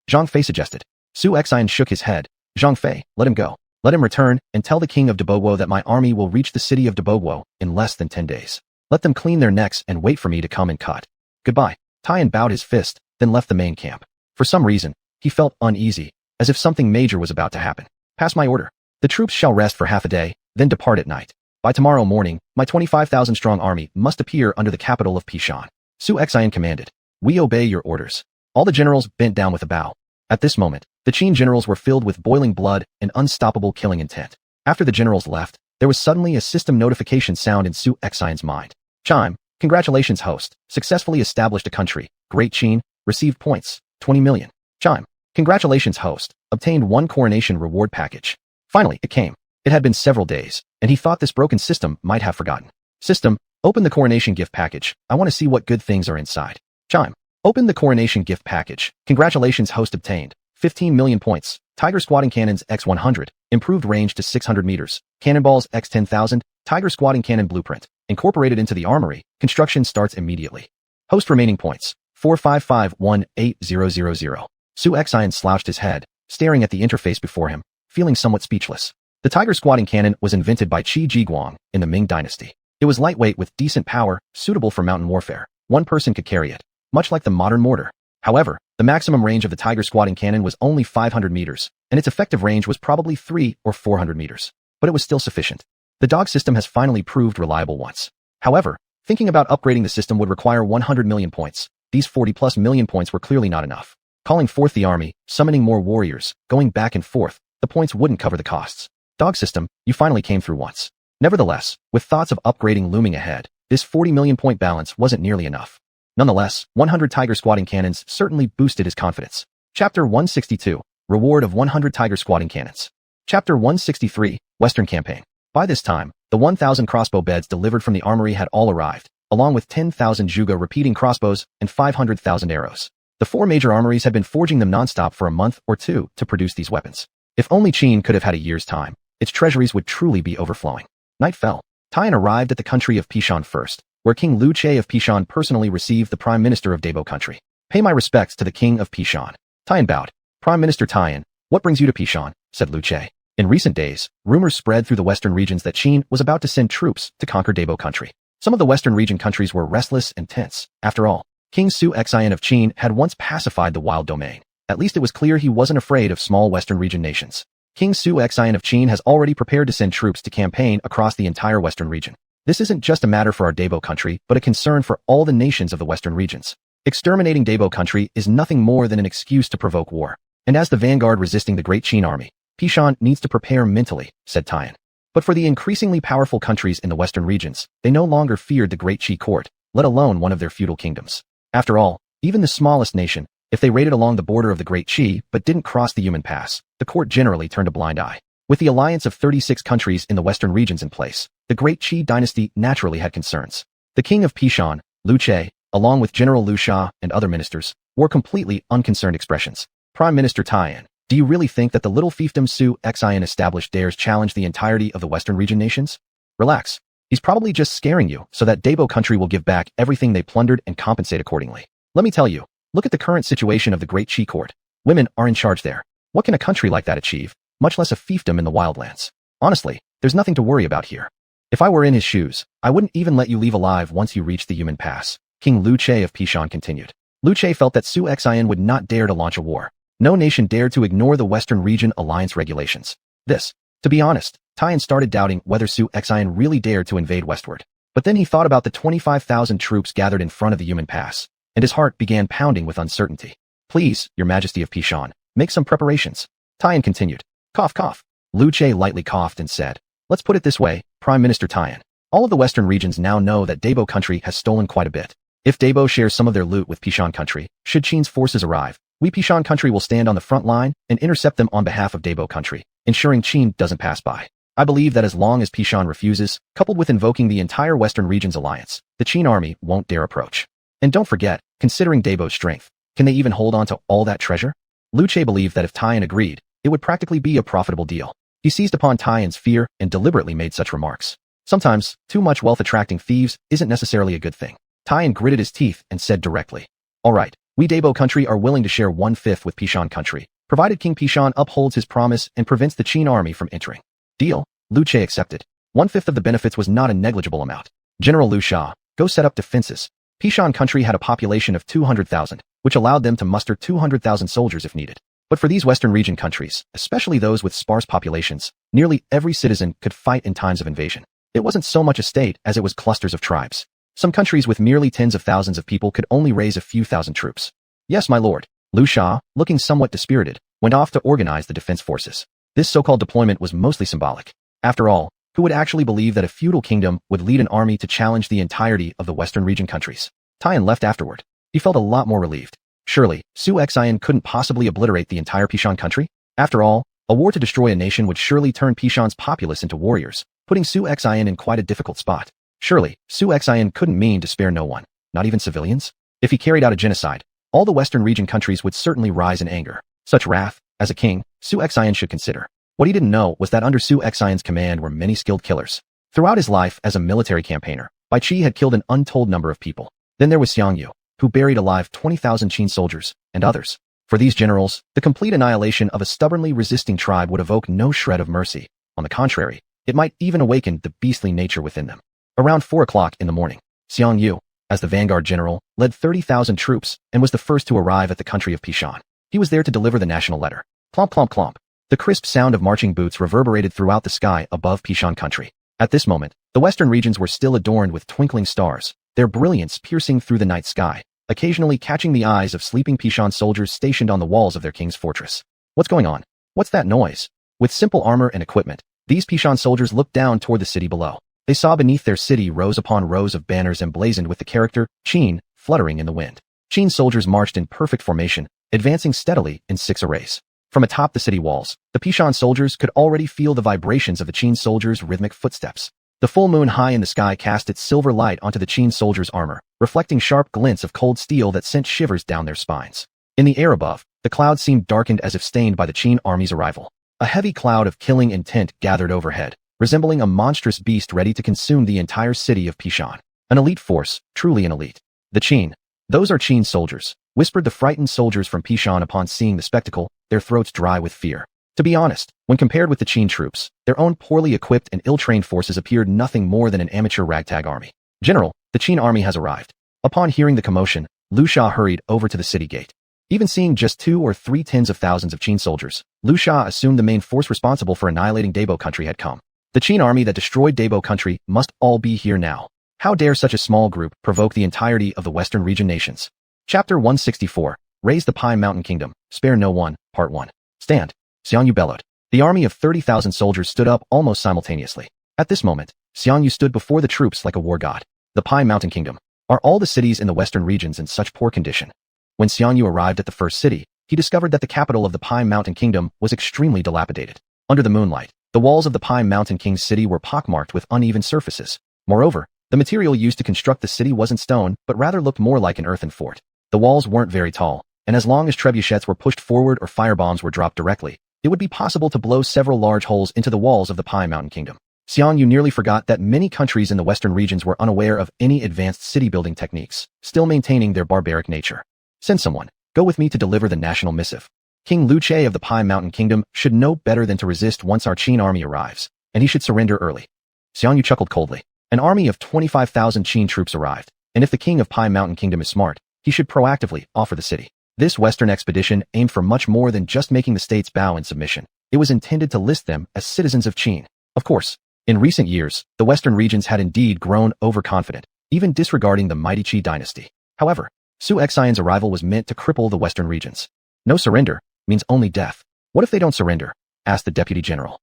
Zhang Fei suggested. Xuanhuan shook his head. Zhang Fei, let him go. Let him return and tell the king of Debogwo that my army will reach the city of Debogwo in less than 10 days. Let them clean their necks and wait for me to come and cut. Goodbye. Taiyan bowed his fist, then left the main camp. For some reason, he felt uneasy, as if something major was about to happen. Pass my order. The troops shall rest for half a day, then depart at night. By tomorrow morning, my 25,000-strong army must appear under the capital of Pishan. Xuanhuan commanded. We obey your orders. All the generals bent down with a bow. At this moment, the Qin generals were filled with boiling blood and unstoppable killing intent. After the generals left, there was suddenly a system notification sound in Xuanhuan's mind. Chime. Congratulations, host. Successfully established a country. Great Qi. Received points. 20 million. Chime. Congratulations, host. Obtained 1 coronation reward package. Finally, it came. It had been several days, and he thought this broken system might have forgotten. System, open the coronation gift package. I want to see what good things are inside. Chime. Open the coronation gift package. Congratulations, host. Obtained 15 million points. Tiger squatting cannons X100. Improved range to 600 meters. Cannonballs X10,000. Tiger squatting cannon blueprint. Incorporated into the armory. Construction starts immediately. Host remaining points. 455180000. Xuanhuan slouched his head, staring at the interface before him, feeling somewhat speechless. The Tiger squatting cannon was invented by Qi Jiguang in the Ming Dynasty. It was lightweight with decent power, suitable for mountain warfare. One person could carry it, much like the modern mortar. However, the maximum range of the Tiger squatting cannon was only 500 meters, and its effective range was probably 300 or 400 meters. But it was still sufficient. The dog system has finally proved reliable once. However, thinking about upgrading the system would require 100 million points. These 40+ million points were clearly not enough. Calling forth the army, summoning more warriors, going back and forth, the points wouldn't cover the costs. Dog system, you finally came through once. Nevertheless, with thoughts of upgrading looming ahead, this 40 million point balance wasn't nearly enough. Nonetheless, 100 Tiger squatting cannons certainly boosted his confidence. Chapter 162, Reward of 100 Tiger squatting cannons. Chapter 163, Western Campaign. By this time, the 1,000 crossbow beds delivered from the armory had all arrived, along with 10,000 Zhuge repeating crossbows and 500,000 arrows. The 4 major armories had been forging them nonstop for a month or two to produce these weapons. If only Qin could have had a year's time, its treasuries would truly be overflowing. Night fell. Taiyan arrived at the country of Pishan first, where King Lu Che of Pishan personally received the Prime Minister of Debo country. Pay my respects to the king of Pishan. Tian bowed. Prime Minister Tian, what brings you to Pishan? Said Lu Che. In recent days, rumors spread through the western regions that Qin was about to send troops to conquer Dabo country. Some of the western region countries were restless and tense. After all, King xuanhuan of Qin had once pacified the wild domain. At least it was clear he wasn't afraid of small western region nations. King xuanhuan of Qin has already prepared to send troops to campaign across the entire western region. This isn't just a matter for our Dabo country, but a concern for all the nations of the western regions. Exterminating Dabo country is nothing more than an excuse to provoke war. And as the vanguard resisting the Great Qin army, Pishan needs to prepare mentally, said Tian. But for the increasingly powerful countries in the western regions, they no longer feared the Great Qi court, let alone one of their feudal kingdoms. After all, even the smallest nation, if they raided along the border of the Great Qi but didn't cross the human pass, the court generally turned a blind eye. With the alliance of 36 countries in the western regions in place, the Great Qi Dynasty naturally had concerns. The king of Pishan, Lu Che, along with General Lu Sha and other ministers, wore completely unconcerned expressions. Prime Minister Tian, do you really think that the little fiefdom xuanhuan established dares challenge the entirety of the western region nations? Relax. He's probably just scaring you so that Dabo country will give back everything they plundered and compensate accordingly. Let me tell you, look at the current situation of the Great Qi court. Women are in charge there. What can a country like that achieve, much less a fiefdom in the wildlands? Honestly, there's nothing to worry about here. If I were in his shoes, I wouldn't even let you leave alive once you reach the human pass. King Lu Che of Pishan continued. Lu Che felt that xuanhuan would not dare to launch a war. No nation dared to ignore the Western Region Alliance regulations. To be honest, Tian started doubting whether xuanhuan really dared to invade westward. But then he thought about the 25,000 troops gathered in front of the human pass, and his heart began pounding with uncertainty. Please, Your Majesty of Pishan, make some preparations. Tian continued. Cough, cough. Lu Che lightly coughed and said, let's put it this way, Prime Minister Tian. All of the western regions now know that Dabo country has stolen quite a bit. If Dabo shares some of their loot with Pishan country, should Qin's forces arrive, we Pishan country will stand on the front line and intercept them on behalf of Dabo country, ensuring Qin doesn't pass by. I believe that as long as Pishan refuses, coupled with invoking the entire Western region's alliance, the Qin army won't dare approach. And don't forget, considering Dabo's strength, can they even hold on to all that treasure? Lu Che believed that if Tian agreed, it would practically be a profitable deal. He seized upon Tian's fear and deliberately made such remarks. Sometimes, too much wealth attracting thieves isn't necessarily a good thing. Tian gritted his teeth and said directly, all right, we Dabo country are willing to share 1/5 with Pishan country, provided King Pishan upholds his promise and prevents the Qin army from entering. Deal? Lu Che accepted. 1/5 of the benefits was not a negligible amount. General Lu Sha, go set up defenses. Pishan country had a population of 200,000, which allowed them to muster 200,000 soldiers if needed. But for these Western region countries, especially those with sparse populations, nearly every citizen could fight in times of invasion. It wasn't so much a state as it was clusters of tribes. Some countries with merely tens of thousands of people could only raise a few thousand troops. Yes, my lord. Lu Sha, looking somewhat dispirited, went off to organize the defense forces. This so-called deployment was mostly symbolic. After all, who would actually believe that a feudal kingdom would lead an army to challenge the entirety of the Western region countries? Tian left afterward. He felt a lot more relieved. Surely, xuanhuan couldn't possibly obliterate the entire Pishan country? After all, a war to destroy a nation would surely turn Pishan's populace into warriors, putting xuanhuan in quite a difficult spot. Surely, xuanhuan couldn't mean to spare no one, not even civilians? If he carried out a genocide, all the Western region countries would certainly rise in anger. Such wrath, as a king, xuanhuan should consider. What he didn't know was that under xuanhuan's command were many skilled killers. Throughout his life as a military campaigner, Bai Qi had killed an untold number of people. Then there was Xiangyu, who buried alive 20,000 Qin soldiers, and others. For these generals, the complete annihilation of a stubbornly resisting tribe would evoke no shred of mercy. On the contrary, it might even awaken the beastly nature within them. Around 4 o'clock in the morning, Xiangyu, as the vanguard general, led 30,000 troops and was the first to arrive at the country of Pishan. He was there to deliver the national letter. Clomp clomp clomp. The crisp sound of marching boots reverberated throughout the sky above Pishan country. At this moment, the western regions were still adorned with twinkling stars, their brilliance piercing through the night sky, occasionally catching the eyes of sleeping Pishan soldiers stationed on the walls of their king's fortress. What's going on? What's that noise? With simple armor and equipment, these Pishan soldiers looked down toward the city below. They saw beneath their city rows upon rows of banners emblazoned with the character Qin fluttering in the wind. Qin soldiers marched in perfect formation, advancing steadily in 6 arrays. From atop the city walls, the Pishan soldiers could already feel the vibrations of the Qin soldiers' rhythmic footsteps. The full moon high in the sky cast its silver light onto the Qin soldiers' armor, reflecting sharp glints of cold steel that sent shivers down their spines. In the air above, the clouds seemed darkened as if stained by the Qin army's arrival. A heavy cloud of killing intent gathered overhead, resembling a monstrous beast ready to consume the entire city of Pishan. An elite force, truly an elite. The Qin. Those are Qin soldiers. whispered the frightened soldiers from Pishan upon seeing the spectacle, their throats dry with fear. To be honest, when compared with the Qin troops, their own poorly equipped and ill-trained forces appeared nothing more than an amateur ragtag army. General, the Qin army has arrived. Upon hearing the commotion, Liu Sha hurried over to the city gate. Even seeing just 2 or 3 tens of thousands of Qin soldiers, Liu Sha assumed the main force responsible for annihilating Dabo country had come. The Qin army that destroyed Dabo country must all be here now. How dare such a small group provoke the entirety of the Western region nations? Chapter 164, Raise the Pi Mountain Kingdom, Spare No One, Part 1. Stand, Xuanhu bellowed. The army of 30,000 soldiers stood up almost simultaneously. At this moment, Xuanhu stood before the troops like a war god. The Pi Mountain Kingdom. Are all the cities in the western regions in such poor condition? When Xuanhu arrived at the first city, he discovered that the capital of the Pi Mountain Kingdom was extremely dilapidated. Under the moonlight, the walls of the Pi Mountain King's city were pockmarked with uneven surfaces. Moreover, the material used to construct the city wasn't stone, but rather looked more like an earthen fort. The walls weren't very tall, and as long as trebuchets were pushed forward or firebombs were dropped directly, it would be possible to blow several large holes into the walls of the Pi Mountain Kingdom. Xuanhu nearly forgot that many countries in the western regions were unaware of any advanced city-building techniques, still maintaining their barbaric nature. Send someone. Go with me to deliver the national missive. King Liu Che of the Pi Mountain Kingdom should know better than to resist once our Qin army arrives, and he should surrender early. Xuanhu chuckled coldly. An army of 25,000 Qin troops arrived, and if the king of Pi Mountain Kingdom is smart, he should proactively offer the city. This western expedition aimed for much more than just making the states bow in submission. It was intended to list them as citizens of Qin. Of course, in recent years, the western regions had indeed grown overconfident, even disregarding the mighty Qi Dynasty. However, xuanhuan's arrival was meant to cripple the western regions. No surrender means only death. What if they don't surrender? Asked the deputy general.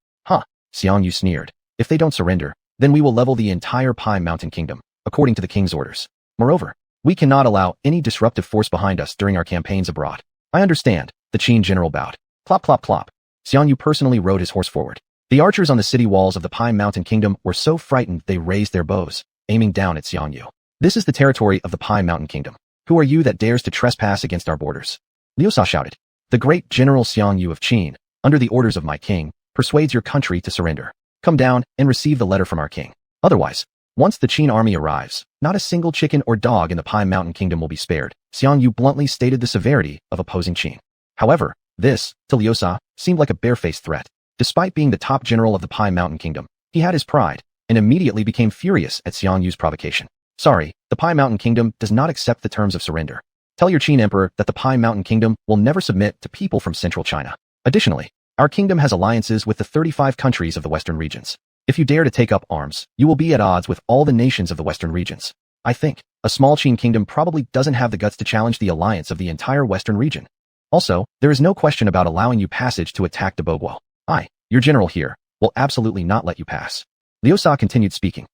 Xuanhu sneered. If they don't surrender, then we will level the entire Pi Mountain Kingdom, according to the king's orders. Moreover, we cannot allow any disruptive force behind us during our campaigns abroad. I understand, the Qin general bowed. Clop clop clop. Xuanhu personally rode his horse forward. The archers on the city walls of the Pi Mountain Kingdom were so frightened they raised their bows, aiming down at Xuanhu. This is the territory of the Pi Mountain Kingdom. Who are you that dares to trespass against our borders? Liu Sha shouted. The great General Xuanhu of Qin, under the orders of my king, persuades your country to surrender. Come down and receive the letter from our king. Otherwise, once the Qin army arrives, not a single chicken or dog in the Pi Mountain Kingdom will be spared. Xuanhu bluntly stated the severity of opposing Qin. However, this, to Liu Sha, seemed like a barefaced threat. Despite being the top general of the Pi Mountain Kingdom, he had his pride, and immediately became furious at Xuanhu's provocation. Sorry, the Pi Mountain Kingdom does not accept the terms of surrender. Tell your Qin emperor that the Pi Mountain Kingdom will never submit to people from central China. Additionally, our kingdom has alliances with the 35 countries of the western regions. If you dare to take up arms, you will be at odds with all the nations of the western regions. I think a small Qin kingdom probably doesn't have the guts to challenge the alliance of the entire western region. Also, there is no question about allowing you passage to attack Debogwo. I, your general here, will absolutely not let you pass. Liu Sha continued speaking.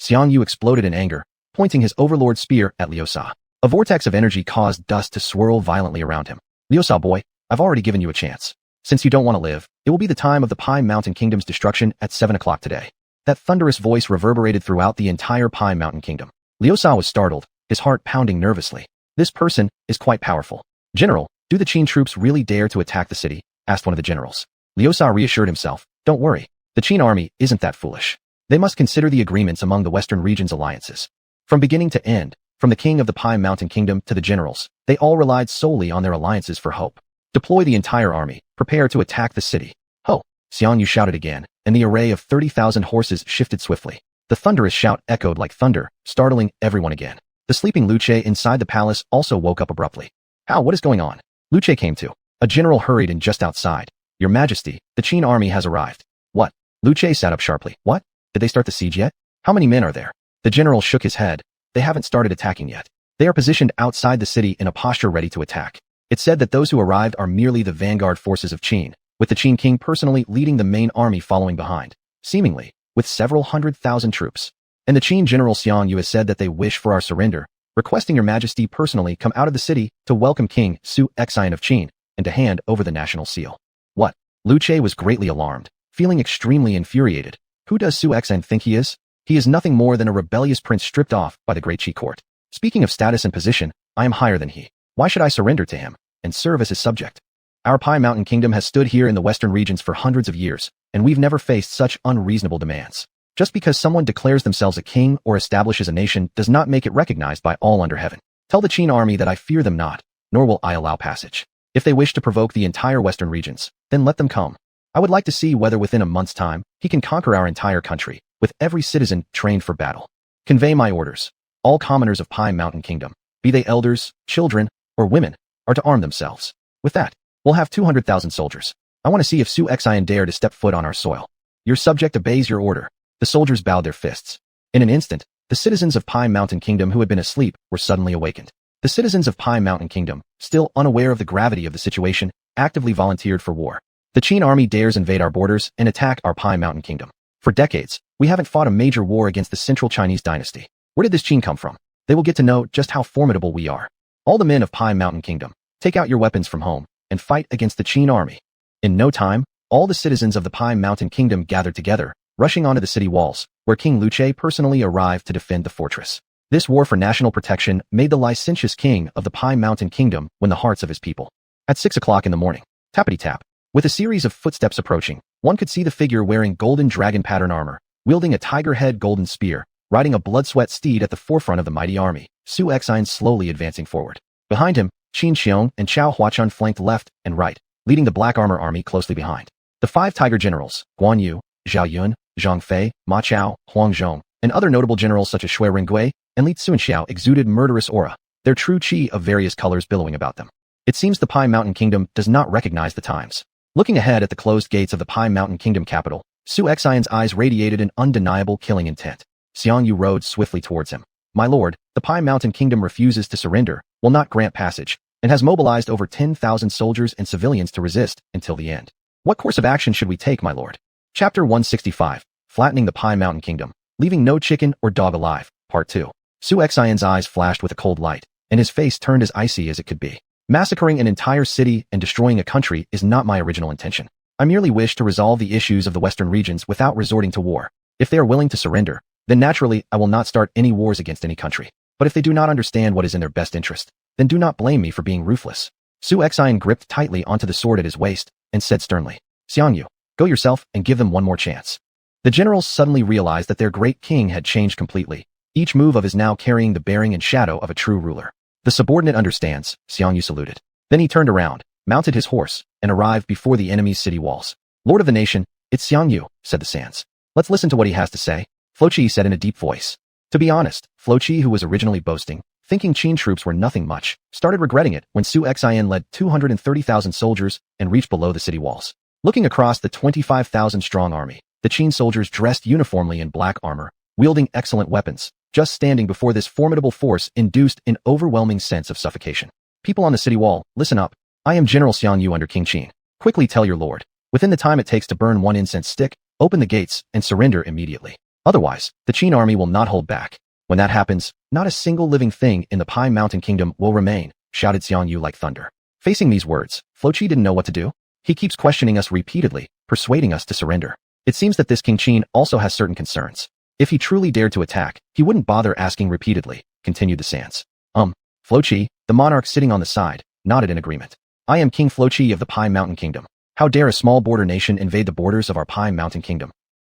Xuanhu exploded in anger, pointing his overlord spear at Liu Sha. A vortex of energy caused dust to swirl violently around him. Liu Sha boy, I've already given you a chance. Since you don't want to live, it will be the time of the Pi Mountain Kingdom's destruction at 7 o'clock today. That thunderous voice reverberated throughout the entire Pi Mountain Kingdom. Liu Sha was startled, his heart pounding nervously. This person is quite powerful. General, do the Qin troops really dare to attack the city? Asked one of the generals. Liu Sha reassured himself. Don't worry, the Qin army isn't that foolish. They must consider the agreements among the western region's alliances. From beginning to end, from the king of the Pi Mountain Kingdom to the generals, they all relied solely on their alliances for hope. Deploy the entire army, prepare to attack the city. Ho! Xuanhu shouted again, and the array of 30,000 horses shifted swiftly. The thunderous shout echoed like thunder, startling everyone again. The sleeping Liu Che inside the palace also woke up abruptly. What is going on? Liu Che came to. A general hurried in just outside. Your Majesty, the Qin army has arrived. What? Liu Che sat up sharply. What? Did they start the siege yet? How many men are there? The general shook his head. They haven't started attacking yet. They are positioned outside the city in a posture ready to attack. It said that those who arrived are merely the vanguard forces of Qin, with the Qin king personally leading the main army following behind, seemingly, with several 100,000 troops. And the Qin general Xuanhu has said that they wish for our surrender, requesting your Majesty personally come out of the city to welcome King xuanhuan of Qin, and to hand over the national seal. What? Liu Che was greatly alarmed, feeling extremely infuriated. Who does xuanhuan think he is? He is nothing more than a rebellious prince stripped off by the Great Qi court. Speaking of status and position, I am higher than he. Why should I surrender to him and serve as his subject? Our Pi Mountain Kingdom has stood here in the western regions for hundreds of years, and we've never faced such unreasonable demands. Just because someone declares themselves a king or establishes a nation does not make it recognized by all under heaven. Tell the Qin army that I fear them not. nor will I allow passage. If they wish to provoke the entire western regions, then let them come. I would like to see whether within a month's time he can conquer our entire country, with every citizen trained for battle. Convey my orders. All commoners of Pi Mountain Kingdom, be they elders, children, or women, are to arm themselves. With that, we'll have 200,000 soldiers. I want to see if xuanhuan dare to step foot on our soil. Your subject obeys your order. The soldiers bowed their fists. In an instant, the citizens of Pi Mountain Kingdom who had been asleep were suddenly awakened. The citizens of Pi Mountain Kingdom, still unaware of the gravity of the situation, actively volunteered for war. The Qin army dares invade our borders and attack our Pi Mountain Kingdom. For decades, we haven't fought a major war against the Central Chinese dynasty. Where did this Qin come from? They will get to know just how formidable we are. All the men of Pi Mountain Kingdom, take out your weapons from home and fight against the Qin army. In no time, all the citizens of the Pi Mountain Kingdom gathered together, rushing onto the city walls, where King Luche personally arrived to defend the fortress. This war for national protection made the licentious king of the Pi Mountain Kingdom win the hearts of his people. At 6 o'clock in the morning, tappity-tap, with a series of footsteps approaching, one could see the figure wearing golden dragon pattern armor, wielding a tiger head golden spear, riding a blood-sweat steed at the forefront of the mighty army, xuanhuan slowly advancing forward. Behind him, Qin Xiong and xuanhuan flanked left and right, leading the black armor army closely behind. The 5 tiger generals, Guan Yu, Zhao Yun, Zhang Fei, Ma Chao, Huang Zhong, and other notable generals such as Shui Rengui and Li Tsunxiao exuded murderous aura, their true qi of various colors billowing about them. It seems the Pi Mountain Kingdom does not recognize the times. Looking ahead at the closed gates of the Pi Mountain Kingdom capital, xuanhuan's eyes radiated an undeniable killing intent. Xiangyu rode swiftly towards him. My lord, the Pi Mountain Kingdom refuses to surrender, will not grant passage, and has mobilized over 10,000 soldiers and civilians to resist until the end. What course of action should we take, my lord? Chapter 165, Flattening the Pi Mountain Kingdom, Leaving No Chicken or Dog Alive, Part 2. xuanhuan's eyes flashed with a cold light, and his face turned as icy as it could be. Massacring an entire city and destroying a country is not my original intention. I merely wish to resolve the issues of the western regions without resorting to war. If they are willing to surrender, then naturally I will not start any wars against any country. But if they do not understand what is in their best interest, then do not blame me for being ruthless. Xuanhuan gripped tightly onto the sword at his waist and said sternly, Xiangyu, go yourself and give them one more chance. The generals suddenly realized that their great king had changed completely. Each move of his now carrying the bearing and shadow of a true ruler. The subordinate understands, Xiangyu saluted. Then he turned around, mounted his horse, and arrived before the enemy's city walls. Lord of the nation, it's Xiangyu, said the Sands. Let's listen to what he has to say, Floqi said in a deep voice. To be honest, Floqi, who was originally boasting, thinking Qin troops were nothing much, started regretting it when xuanhuan led 230,000 soldiers and reached below the city walls. Looking across the 25,000-strong army, the Qin soldiers dressed uniformly in black armor, wielding excellent weapons, just standing before this formidable force induced an overwhelming sense of suffocation. People on the city wall, listen up. I am General Xiangyu under King Qin. Quickly tell your lord, within the time it takes to burn one incense stick, open the gates and surrender immediately. Otherwise, the Qin army will not hold back. When that happens, not a single living thing in the Pi Mountain Kingdom will remain, shouted Xiangyu like thunder. Facing these words, Floqi didn't know what to do. He keeps questioning us repeatedly, persuading us to surrender. It seems that this King Qin also has certain concerns. If he truly dared to attack, he wouldn't bother asking repeatedly, continued the Sands. Floqi, the monarch sitting on the side, nodded in agreement. I am King Floqi of the Pi Mountain Kingdom. How dare a small border nation invade the borders of our Pi Mountain Kingdom?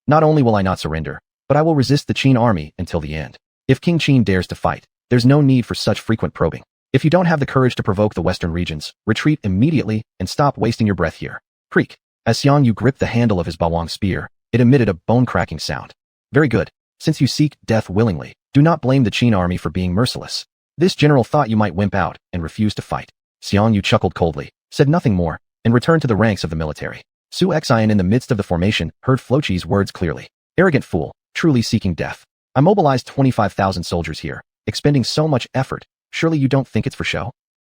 Not only will I not surrender, but I will resist the Qin army until the end. If King Qin dares to fight, there's no need for such frequent probing. If you don't have the courage to provoke the western regions, retreat immediately and stop wasting your breath here. Creak. As Xiangyu gripped the handle of his bawang spear, it emitted a bone-cracking sound. Very good. Since you seek death willingly, do not blame the Qin army for being merciless. This general thought you might wimp out and refuse to fight. Xiangyu chuckled coldly, said nothing more, and returned to the ranks of the military. Xuanhuan in the midst of the formation heard Floqi's words clearly. Arrogant fool, truly seeking death. I mobilized 25,000 soldiers here, expending so much effort. Surely you don't think it's for show?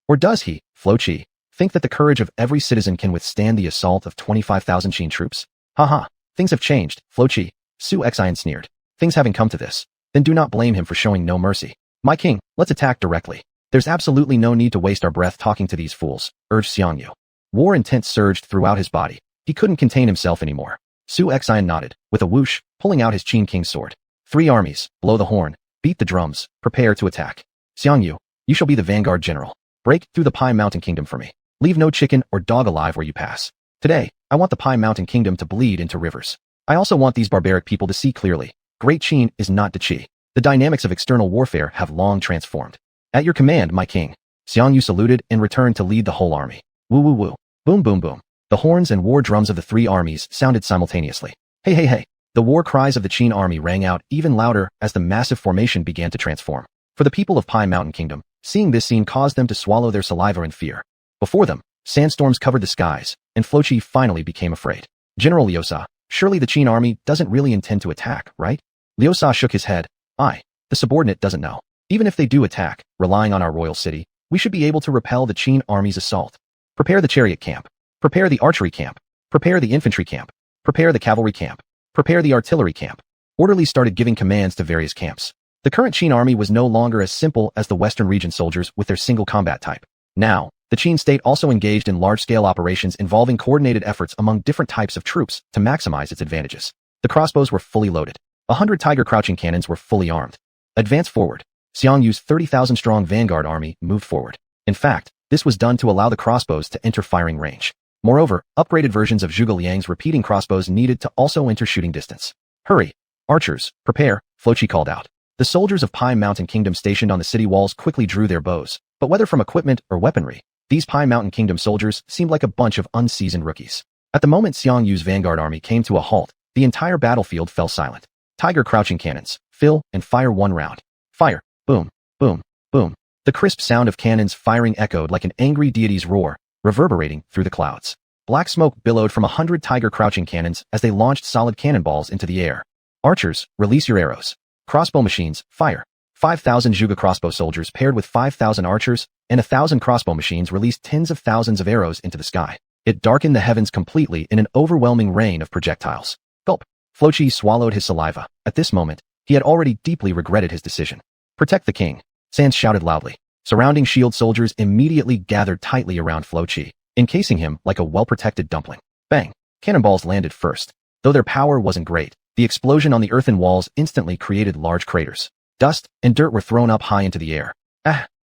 Or does he, Floqi, think that the courage of every citizen can withstand the assault of 25,000 Qin troops? Haha, things have changed, Floqi, Xuanhuan sneered. Things having come to this, then do not blame him for showing no mercy. My king, let's attack directly. There's absolutely no need to waste our breath talking to these fools, urged Xiangyu. War intent surged throughout his body. He couldn't contain himself anymore. Xuanhuan nodded, with a whoosh, pulling out his Qin King's sword. 3 armies, blow the horn, beat the drums, prepare to attack. Xiangyu, you shall be the vanguard general. Break through the Pi Mountain Kingdom for me. Leave no chicken or dog alive where you pass. Today, I want the Pi Mountain Kingdom to bleed into rivers. I also want these barbaric people to see clearly. Great Qin is not the Qi. The dynamics of external warfare have long transformed. At your command, my king. Xiangyu saluted and returned to lead the whole army. Woo woo woo. Boom boom boom. The horns and war drums of the three armies sounded simultaneously. Hey hey hey. The war cries of the Qin army rang out even louder as the massive formation began to transform. For the people of Pi Mountain Kingdom, seeing this scene caused them to swallow their saliva in fear. Before them, sandstorms covered the skies, and Flochi finally became afraid. General Liusa, surely the Qin army doesn't really intend to attack, right? Liusa shook his head. The subordinate doesn't know. Even if they do attack, relying on our royal city, we should be able to repel the Qin army's assault. Prepare the chariot camp. Prepare the archery camp. Prepare the infantry camp. Prepare the cavalry camp. Prepare the artillery camp. Orderlies started giving commands to various camps. The current Qin army was no longer as simple as the Western region soldiers with their single combat type. Now, the Qin state also engaged in large-scale operations involving coordinated efforts among different types of troops to maximize its advantages. The crossbows were fully loaded. 100 Tiger crouching cannons were fully armed. Advance forward. Xiangyu's 30,000-strong vanguard army moved forward. In fact, this was done to allow the crossbows to enter firing range. Moreover, upgraded versions of Zhuge Liang's repeating crossbows needed to also enter shooting distance. Hurry! Archers, prepare, Flochi called out. The soldiers of Pi Mountain Kingdom stationed on the city walls quickly drew their bows, but whether from equipment or weaponry, these Pi Mountain Kingdom soldiers seemed like a bunch of unseasoned rookies. At the moment Xiangyu's vanguard army came to a halt, the entire battlefield fell silent. Tiger crouching cannons, fill and fire one round. Fire, boom, boom, boom. The crisp sound of cannons firing echoed like an angry deity's roar, reverberating through the clouds. Black smoke billowed from 100 Tiger crouching cannons as they launched solid cannonballs into the air. Archers, release your arrows. Crossbow machines, fire. 5,000 Zhuge crossbow soldiers paired with 5,000 archers, and 1,000 crossbow machines released tens of thousands of arrows into the sky. It darkened the heavens completely in an overwhelming rain of projectiles. Gulp. Flochi swallowed his saliva. At this moment, he had already deeply regretted his decision. Protect the king. Sans shouted loudly. Surrounding shield soldiers immediately gathered tightly around Flochi, encasing him like a well-protected dumpling. Bang. Cannonballs landed first. Though their power wasn't great, the explosion on the earthen walls instantly created large craters. Dust and dirt were thrown up high into the air.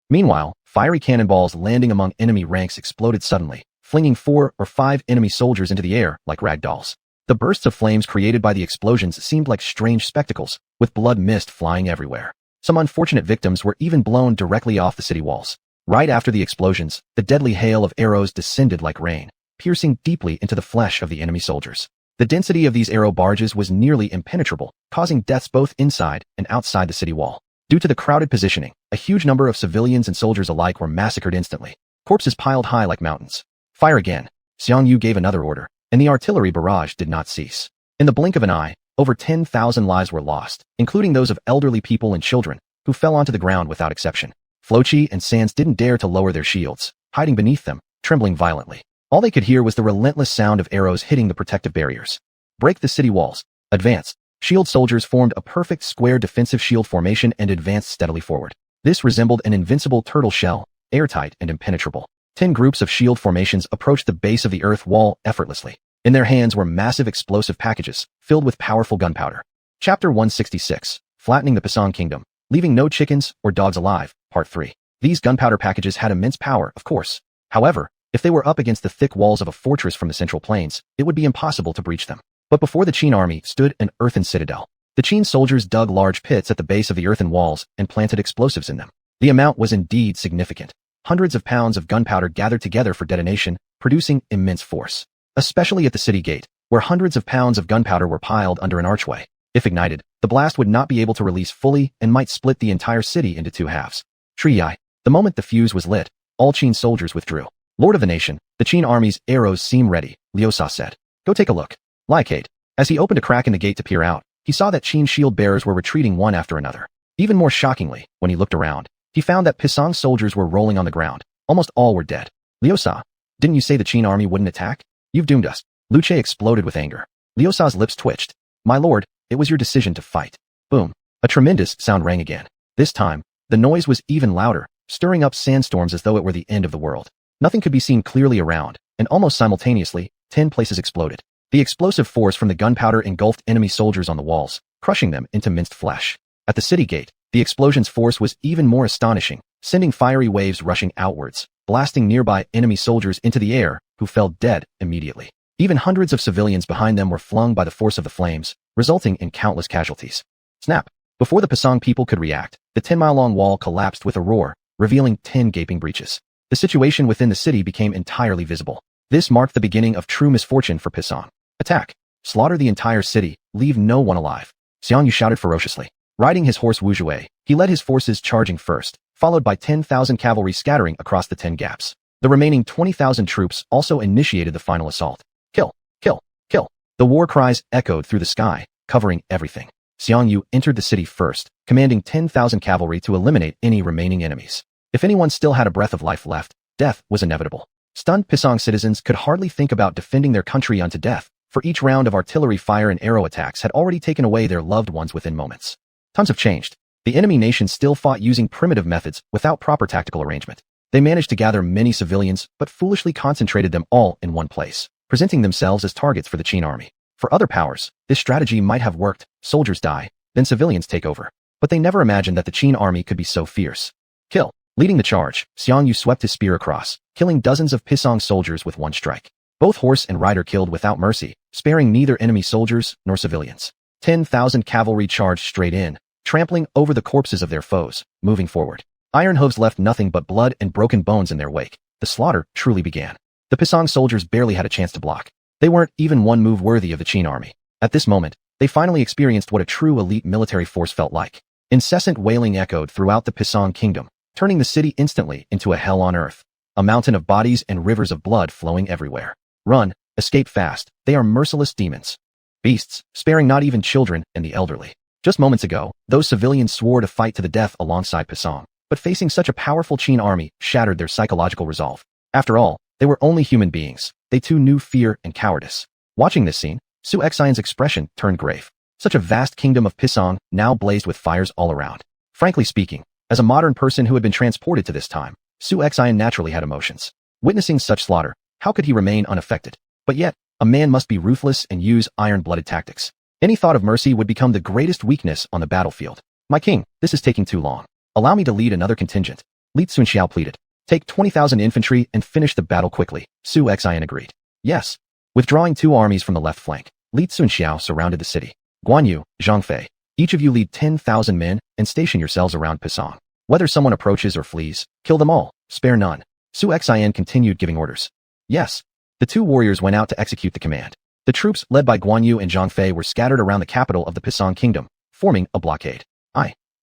Meanwhile, fiery cannonballs landing among enemy ranks exploded suddenly, flinging 4 or 5 enemy soldiers into the air like rag dolls. The bursts of flames created by the explosions seemed like strange spectacles, with blood mist flying everywhere. Some unfortunate victims were even blown directly off the city walls. Right after the explosions, the deadly hail of arrows descended like rain, piercing deeply into the flesh of the enemy soldiers. The density of these arrow barges was nearly impenetrable, causing deaths both inside and outside the city wall. Due to the crowded positioning, a huge number of civilians and soldiers alike were massacred instantly. Corpses piled high like mountains. Fire again. Xiangyu gave another order, and the artillery barrage did not cease. In the blink of an eye, over 10,000 lives were lost, including those of elderly people and children, who fell onto the ground without exception. Flochi and Sans didn't dare to lower their shields, hiding beneath them, trembling violently. All they could hear was the relentless sound of arrows hitting the protective barriers. Break the city walls. Advance. Shield soldiers formed a perfect square defensive shield formation and advanced steadily forward. This resembled an invincible turtle shell, airtight and impenetrable. 10 groups of shield formations approached the base of the earth wall effortlessly. In their hands were massive explosive packages, filled with powerful gunpowder. Chapter 166, Flattening the Pisang Kingdom, Leaving No Chickens or Dogs Alive, Part 3. These gunpowder packages had immense power, of course. However, if they were up against the thick walls of a fortress from the Central Plains, it would be impossible to breach them. But before the Qin army stood an earthen citadel. The Qin soldiers dug large pits at the base of the earthen walls and planted explosives in them. The amount was indeed significant. Hundreds of pounds of gunpowder gathered together for detonation, producing immense force. Especially at the city gate, where hundreds of pounds of gunpowder were piled under an archway. If ignited, the blast would not be able to release fully and might split the entire city into 2 halves. Tree-eye. The moment the fuse was lit, all Qin soldiers withdrew. Lord of the nation, the Qin army's arrows seem ready, Liusa said. Go take a look. Lycate. As he opened a crack in the gate to peer out, he saw that Qin shield bearers were retreating one after another. Even more shockingly, when he looked around, he found that Pisang soldiers were rolling on the ground. Almost all were dead. Liusa, didn't you say the Qin army wouldn't attack? You've doomed us. Luce exploded with anger. Liusa's lips twitched. My lord, it was your decision to fight. Boom. A tremendous sound rang again. This time, the noise was even louder, stirring up sandstorms as though it were the end of the world. Nothing could be seen clearly around, and almost simultaneously, 10 places exploded. The explosive force from the gunpowder engulfed enemy soldiers on the walls, crushing them into minced flesh. At the city gate, the explosion's force was even more astonishing, sending fiery waves rushing outwards, blasting nearby enemy soldiers into the air, who fell dead immediately. Even hundreds of civilians behind them were flung by the force of the flames, resulting in countless casualties. Snap! Before the Pisang people could react, the 10-mile-long wall collapsed with a roar, revealing 10 gaping breaches. The situation within the city became entirely visible. This marked the beginning of true misfortune for Pisang. Attack! Slaughter the entire city, leave no one alive. Xiangyu shouted ferociously. Riding his horse Wuzhuai, he led his forces charging first, followed by 10,000 cavalry scattering across the 10 gaps. The remaining 20,000 troops also initiated the final assault. Kill! Kill! Kill! The war cries echoed through the sky, covering everything. Xiangyu entered the city first, commanding 10,000 cavalry to eliminate any remaining enemies. If anyone still had a breath of life left, death was inevitable. Stunned Pisang citizens could hardly think about defending their country unto death, for each round of artillery fire and arrow attacks had already taken away their loved ones within moments. Times have changed. The enemy nation still fought using primitive methods without proper tactical arrangement. They managed to gather many civilians, but foolishly concentrated them all in one place, presenting themselves as targets for the Qin army. For other powers, this strategy might have worked. Soldiers die, then civilians take over. But they never imagined that the Qin army could be so fierce. Kill! Leading the charge, Xiangyu swept his spear across, killing dozens of Pisang soldiers with one strike. Both horse and rider killed without mercy, sparing neither enemy soldiers nor civilians. 10,000 cavalry charged straight in, trampling over the corpses of their foes, moving forward. Iron hooves left nothing but blood and broken bones in their wake. The slaughter truly began. The Pisang soldiers barely had a chance to block. They weren't even one move worthy of the Qin army. At this moment, they finally experienced what a true elite military force felt like. Incessant wailing echoed throughout the Pisang kingdom, turning the city instantly into a hell on earth. A mountain of bodies and rivers of blood flowing everywhere. Run, escape fast, they are merciless demons. Beasts, sparing not even children and the elderly. Just moments ago, those civilians swore to fight to the death alongside Pisang, but facing such a powerful Qin army shattered their psychological resolve. After all, they were only human beings. They too knew fear and cowardice. Watching this scene, xuanhuan's expression turned grave. Such a vast kingdom of Pisang now blazed with fires all around. Frankly speaking, as a modern person who had been transported to this time, xuanhuan naturally had emotions. Witnessing such slaughter, how could he remain unaffected? But yet, a man must be ruthless and use iron-blooded tactics. Any thought of mercy would become the greatest weakness on the battlefield. My king, this is taking too long. Allow me to lead another contingent. Li Tsunxiao pleaded. Take 20,000 infantry and finish the battle quickly. Xuanhuan agreed. Yes. Withdrawing 2 armies from the left flank, Li Tsunxiao surrounded the city. Guanyu, Zhang, each of you lead 10,000 men and station yourselves around Pisang. Whether someone approaches or flees, kill them all, spare none. Xuanhuan continued giving orders. Yes. The 2 warriors went out to execute the command. The troops led by Guanyu and Zhang were scattered around the capital of the Pisang kingdom, forming a blockade.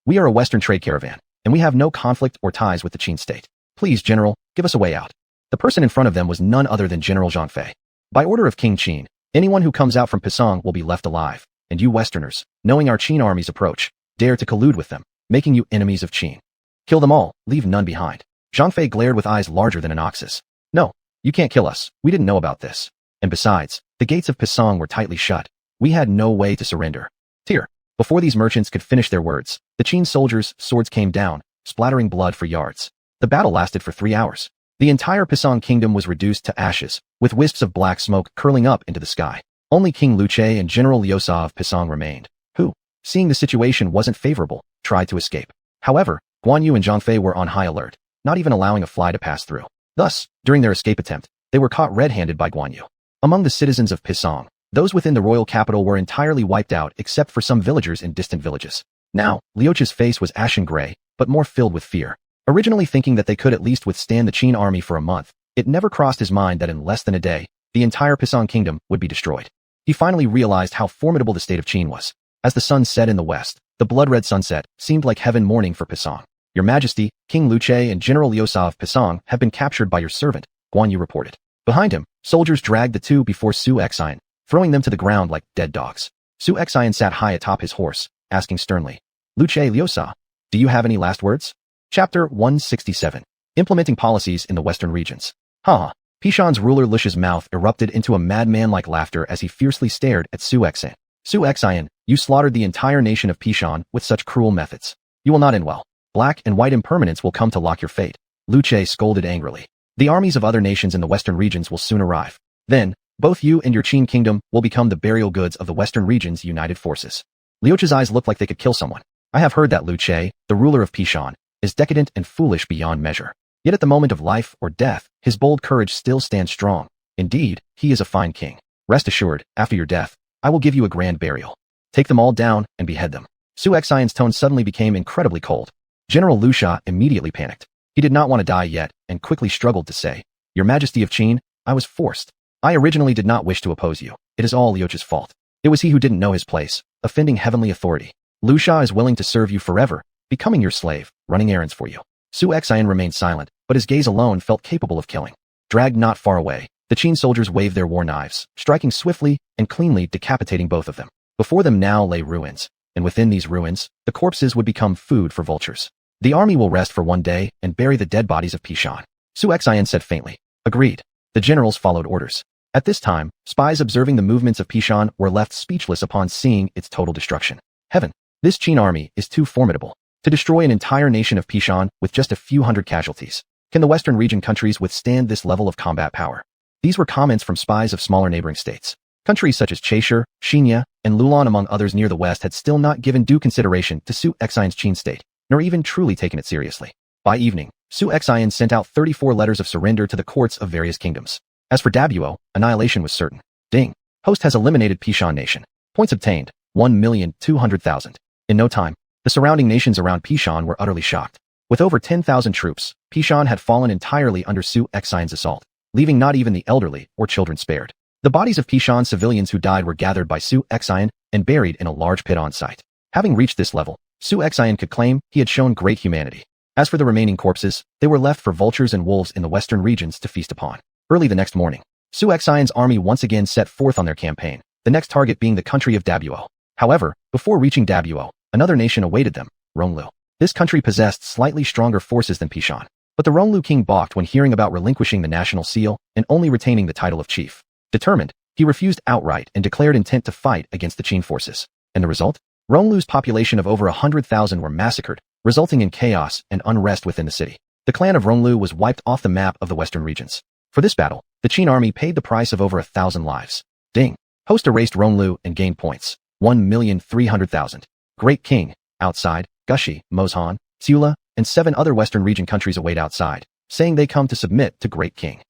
We are a Western trade caravan, and we have no conflict or ties with the Qin state. Please, General, give us a way out. The person in front of them was none other than General Zhang. By order of King Qin, anyone who comes out from Pisang will be left alive, and you Westerners, knowing our Qin army's approach, dare to collude with them, making you enemies of Qin. Kill them all, leave none behind. Zhang glared with eyes larger than an ox's. No, you can't kill us, we didn't know about this. And besides, the gates of Pisang were tightly shut. We had no way to surrender. Tear. Before these merchants could finish their words, the Qin soldiers' swords came down, splattering blood for yards. The battle lasted for 3 hours. The entire Pisang kingdom was reduced to ashes, with wisps of black smoke curling up into the sky. Only King Luche and General Liusa of Pisang remained, who, seeing the situation wasn't favorable, tried to escape. However, Guanyu and Zhang were on high alert, not even allowing a fly to pass through. Thus, during their escape attempt, they were caught red-handed by Guanyu. Among the citizens of Pisang, those within the royal capital were entirely wiped out except for some villagers in distant villages. Now, Liuche's face was ashen gray, but more filled with fear. Originally thinking that they could at least withstand the Qin army for a month, it never crossed his mind that in less than a day, the entire Pisang kingdom would be destroyed. He finally realized how formidable the state of Qin was. As the sun set in the west, the blood-red sunset seemed like heaven mourning for Pisang. Your Majesty, King Luche and General Liusa of Pisang have been captured by your servant, Guanyu reported. Behind him, soldiers dragged the 2 before Xuanhuan, throwing them to the ground like dead dogs. Xuanhuan sat high atop his horse, asking sternly, Luche Liusa, do you have any last words? Chapter 167. Implementing Policies in the Western Regions. Haha. Pishan's ruler Luche's mouth erupted into a madman-like laughter as he fiercely stared at Xuanhuan. Xuanhuan, you slaughtered the entire nation of Pishan with such cruel methods. You will not end well. Black and white impermanence will come to lock your fate. Luche scolded angrily. The armies of other nations in the Western regions will soon arrive. Then, both you and your Qin kingdom will become the burial goods of the Western region's united forces. Liuche's eyes looked like they could kill someone. I have heard that Luche, the ruler of Pishan, is decadent and foolish beyond measure. Yet at the moment of life or death, his bold courage still stands strong. Indeed, he is a fine king. Rest assured, after your death, I will give you a grand burial. Take them all down and behead them. Xuanhuan's tone suddenly became incredibly cold. General Lu Sha immediately panicked. He did not want to die yet, and quickly struggled to say, "Your Majesty of Qin, I was forced. I originally did not wish to oppose you. It is all Liu's fault. It was he who didn't know his place, offending heavenly authority. Liu Sha is willing to serve you forever, becoming your slave, running errands for you." Su Xuanhuan remained silent, but his gaze alone felt capable of killing. Dragged not far away, the Qin soldiers waved their war knives, striking swiftly and cleanly, decapitating both of them. Before them now lay ruins, and within these ruins, the corpses would become food for vultures. "The army will rest for one day and bury the dead bodies of Pishan," Su Xuanhuan said faintly. Agreed. The generals followed orders. At this time, spies observing the movements of Pishan were left speechless upon seeing its total destruction. Heaven! This Qin army is too formidable to destroy an entire nation of Pishan with just a few hundred casualties. Can the Western region countries withstand this level of combat power? These were comments from spies of smaller neighboring states. Countries such as Chaisher, Xinya, and Lulan among others near the west had still not given due consideration to Su Xuanhuan's Qin state, nor even truly taken it seriously. By evening, Su Xuanhuan sent out 34 letters of surrender to the courts of various kingdoms. As for Dabuo, annihilation was certain. Ding. Host has eliminated Pishan nation. Points obtained, 1,200,000. In no time, the surrounding nations around Pishan were utterly shocked. With over 10,000 troops, Pishan had fallen entirely under Su Xuanhuan's assault, leaving not even the elderly or children spared. The bodies of Pishan civilians who died were gathered by Su Xuanhuan and buried in a large pit on site. Having reached this level, Su Xuanhuan could claim he had shown great humanity. As for the remaining corpses, they were left for vultures and wolves in the western regions to feast upon. Early the next morning, Su Xuanhuan's army once again set forth on their campaign, the next target being the country of Dabuo. However, before reaching Dabuo, another nation awaited them, Ronglu. This country possessed slightly stronger forces than Pishan, but the Ronglu king balked when hearing about relinquishing the national seal and only retaining the title of chief. Determined, he refused outright and declared intent to fight against the Qin forces. And the result? Ronglu's population of over 100,000 were massacred, resulting in chaos and unrest within the city. The clan of Ronglu was wiped off the map of the western regions. For this battle, the Qin army paid the price of over 1,000 lives. Ding. Host erased Ronglu and gained points. 1,300,000. Great King. Outside, Gushi, Mozhan, Tsula, and 7 other western region countries await outside, saying they come to submit to Great King.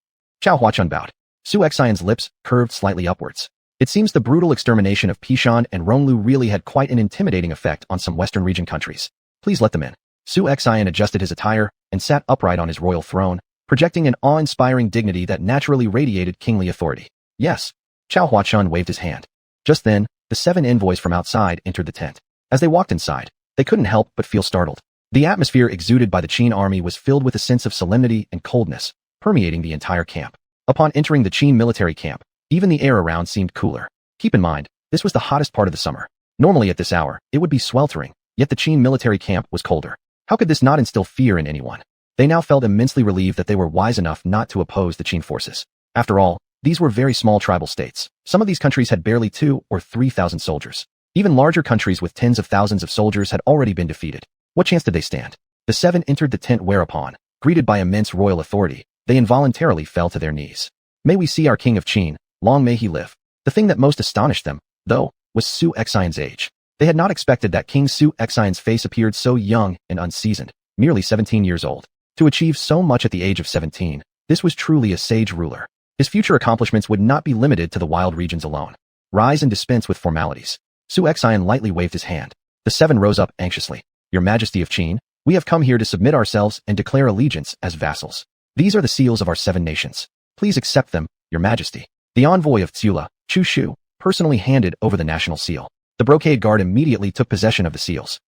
Xuanhuan bowed. Su Xuanhuan's lips curved slightly upwards. It seems the brutal extermination of Pishan and Ronglu really had quite an intimidating effect on some western region countries. Please let them in. Su Xuanhuan adjusted his attire and sat upright on his royal throne, projecting an awe-inspiring dignity that naturally radiated kingly authority. Yes. Xuanhuan waved his hand. Just then, the 7 envoys from outside entered the tent. As they walked inside, they couldn't help but feel startled. The atmosphere exuded by the Qin army was filled with a sense of solemnity and coldness, permeating the entire camp. Upon entering the Qin military camp, even the air around seemed cooler. Keep in mind, this was the hottest part of the summer. Normally at this hour, it would be sweltering, yet the Qin military camp was colder. How could this not instill fear in anyone? They now felt immensely relieved that they were wise enough not to oppose the Qin forces. After all, these were very small tribal states. Some of these countries had barely 2,000 or 3,000 soldiers. Even larger countries with tens of thousands of soldiers had already been defeated. What chance did they stand? The 7 entered the tent whereupon, greeted by immense royal authority, they involuntarily fell to their knees. "May we see our king of Qin, long may he live." The thing that most astonished them, though, was Su Xuanhuan's age. They had not expected that King Su Xuanhuan's face appeared so young and unseasoned, merely 17 years old. To achieve so much at the age of 17, this was truly a sage ruler. His future accomplishments would not be limited to the wild regions alone. Rise and dispense with formalities. Su Xuanhuan lightly waved his hand. The 7 rose up anxiously. "Your Majesty of Qin, we have come here to submit ourselves and declare allegiance as vassals. These are the seals of our 7 nations. Please accept them, Your Majesty." The envoy of Tsula, Chu Shu, personally handed over the national seal. The brocade guard immediately took possession of the seals.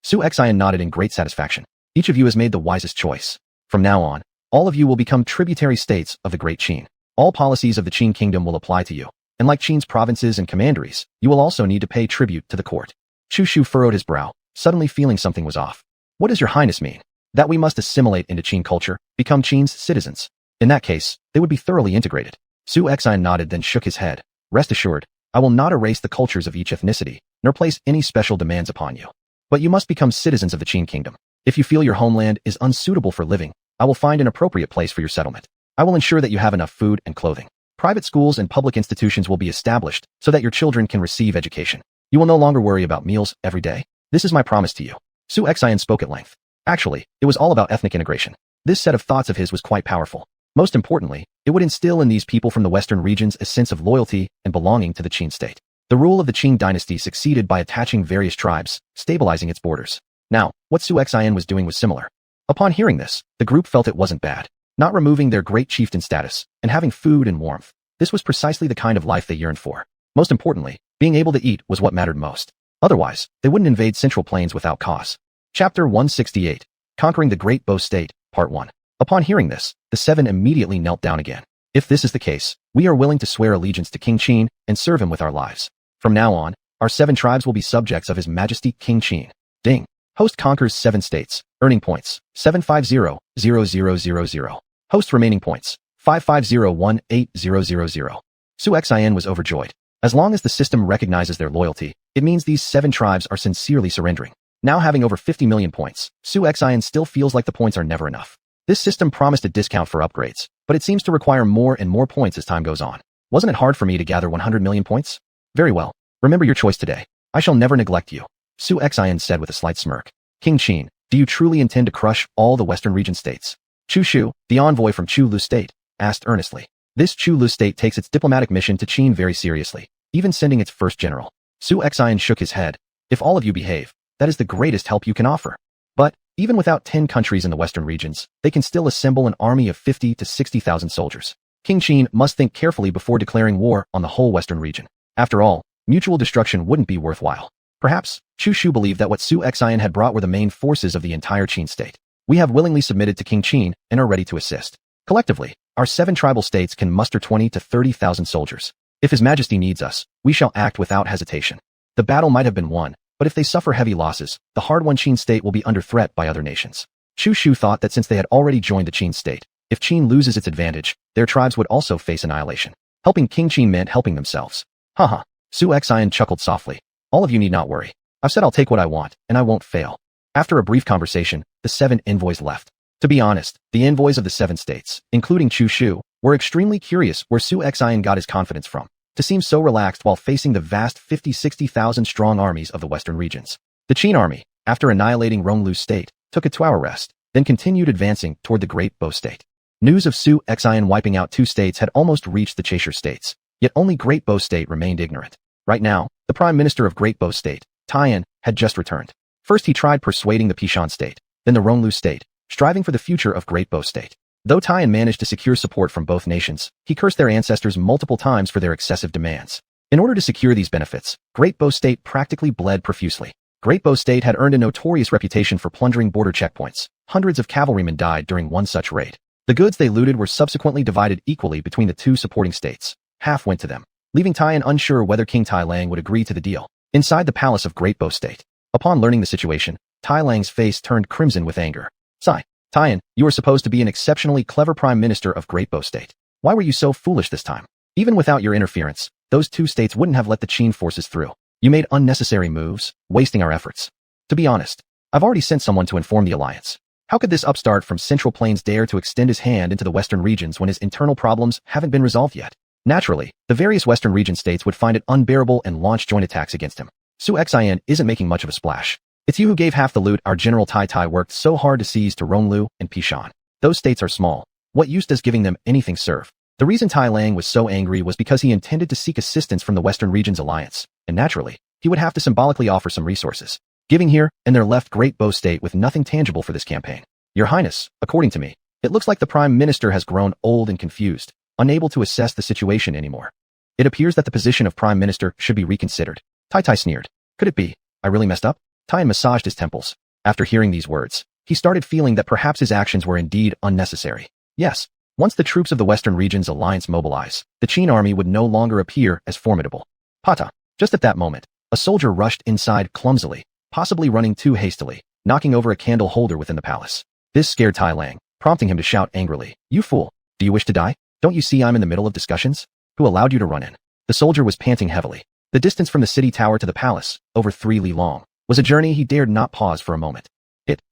Su Xuanhuan nodded in great satisfaction. "Each of you has made the wisest choice. From now on, all of you will become tributary states of the Great Qin. All policies of the Qin kingdom will apply to you, and like Qin's provinces and commanderies, you will also need to pay tribute to the court." Chu Shu furrowed his brow, suddenly feeling something was off. "What does Your Highness mean? That we must assimilate into Qin culture, become Qin's citizens? In that case, they would be thoroughly integrated." Su Xuanhuan nodded then shook his head. "Rest assured, I will not erase the cultures of each ethnicity, nor place any special demands upon you. But you must become citizens of the Qin kingdom. If you feel your homeland is unsuitable for living, I will find an appropriate place for your settlement. I will ensure that you have enough food and clothing. Private schools and public institutions will be established so that your children can receive education. You will no longer worry about meals every day. This is my promise to you." Su Xuanhuan spoke at length. Actually, it was all about ethnic integration. This set of thoughts of his was quite powerful. Most importantly, it would instill in these people from the western regions a sense of loyalty and belonging to the Qin state. The rule of the Qin dynasty succeeded by attaching various tribes, stabilizing its borders. Now, what Su Xuanhuan was doing was similar. Upon hearing this, the group felt it wasn't bad. Not removing their great chieftain status, and having food and warmth. This was precisely the kind of life they yearned for. Most importantly, being able to eat was what mattered most. Otherwise, they wouldn't invade Central Plains without cause. Chapter 168. Conquering the Great Bo State, Part 1. Upon hearing this, the 7 immediately knelt down again. If this is the case, we are willing to swear allegiance to King Qin and serve him with our lives. From now on, our 7 tribes will be subjects of His Majesty King Qin. Ding. Host conquers 7 states, earning points, 750,000. Host remaining points, 550,180,000. Xuanhuan was overjoyed. As long as the system recognizes their loyalty, it means these 7 tribes are sincerely surrendering. Now having over 50 million points, Xuanhuan still feels like the points are never enough. This system promised a discount for upgrades, but it seems to require more and more points as time goes on. Wasn't it hard for me to gather 100 million points? Very well. Remember your choice today. I shall never neglect you. Xuanhuan said with a slight smirk. King Qin, do you truly intend to crush all the Western region states? Chu Shu, the envoy from Chu Lu State, asked earnestly. This Chu Lu State takes its diplomatic mission to Qin very seriously, even sending its first general. Xuanhuan shook his head. If all of you behave, that is the greatest help you can offer. But, even without 10 countries in the Western regions, they can still assemble an army of 50 to 60,000 soldiers. King Qin must think carefully before declaring war on the whole Western region. After all, mutual destruction wouldn't be worthwhile. Perhaps, Chu Shu believed that what Xuanhuan had brought were the main forces of the entire Qin state. We have willingly submitted to King Qin and are ready to assist. Collectively, our 7 tribal states can muster 20 to 30,000 soldiers. If His Majesty needs us, we shall act without hesitation. The battle might have been won, but if they suffer heavy losses, the hard-won Qin state will be under threat by other nations. Chu Shu thought that since they had already joined the Qin state, if Qin loses its advantage, their tribes would also face annihilation. Helping King Qin meant helping themselves. Haha. Xuanhuan chuckled softly. All of you need not worry. I've said I'll take what I want, and I won't fail. After a brief conversation, the 7 envoys left. To be honest, the envoys of the 7 states, including Chu Shu, were extremely curious where Xuanhuan got his confidence from, to seem so relaxed while facing the vast 50-60,000 strong armies of the Western regions. The Qin army, after annihilating Ronglu State, took a 2-hour rest, then continued advancing toward the Great Bo State. News of Xuanhuan wiping out 2 states had almost reached the Chaser states, yet only Great Bo State remained ignorant. Right now, the Prime Minister of Great Bo State, Taiyan, had just returned. First he tried persuading the Pishan State, then the Ronglu State, striving for the future of Great Bo State. Though Taiyan managed to secure support from both nations, he cursed their ancestors multiple times for their excessive demands. In order to secure these benefits, Great Bo State practically bled profusely. Great Bo State had earned a notorious reputation for plundering border checkpoints. Hundreds of cavalrymen died during one such raid. The goods they looted were subsequently divided equally between the 2 supporting states. Half went to them, leaving Taiyan unsure whether King Tai Lang would agree to the deal. Inside the palace of Great Bo State, upon learning the situation, Tai Lang's face turned crimson with anger. Sigh. Taiyan, you are supposed to be an exceptionally clever Prime Minister of Great Bo State. Why were you so foolish this time? Even without your interference, those 2 states wouldn't have let the Qin forces through. You made unnecessary moves, wasting our efforts. To be honest, I've already sent someone to inform the alliance. How could this upstart from Central Plains dare to extend his hand into the Western regions when his internal problems haven't been resolved yet? Naturally, the various Western region states would find it unbearable and launch joint attacks against him. Xuanhuan isn't making much of a splash. It's you who gave half the loot our General Tai Tai worked so hard to seize to Ronglu and Pishan. Those states are small. What use does giving them anything serve? The reason Tai Lang was so angry was because he intended to seek assistance from the Western region's alliance, and naturally, he would have to symbolically offer some resources. Giving here, and there left Great Bo State with nothing tangible for this campaign. Your Highness, according to me, it looks like the Prime Minister has grown old and confused, unable to assess the situation anymore. It appears that the position of Prime Minister should be reconsidered. Tai Tai sneered. Could it be? I really messed up? Taiyan massaged his temples. After hearing these words, he started feeling that perhaps his actions were indeed unnecessary. Yes, once the troops of the Western region's alliance mobilize, the Qin army would no longer appear as formidable. Pata. Just at that moment, a soldier rushed inside clumsily, possibly running too hastily, knocking over a candle holder within the palace. This scared Tai Lang, prompting him to shout angrily, You fool! Do you wish to die? Don't you see I'm in the middle of discussions? Who allowed you to run in? The soldier was panting heavily. The distance from the city tower to the palace, over 3 li long, was a journey he dared not pause for a moment.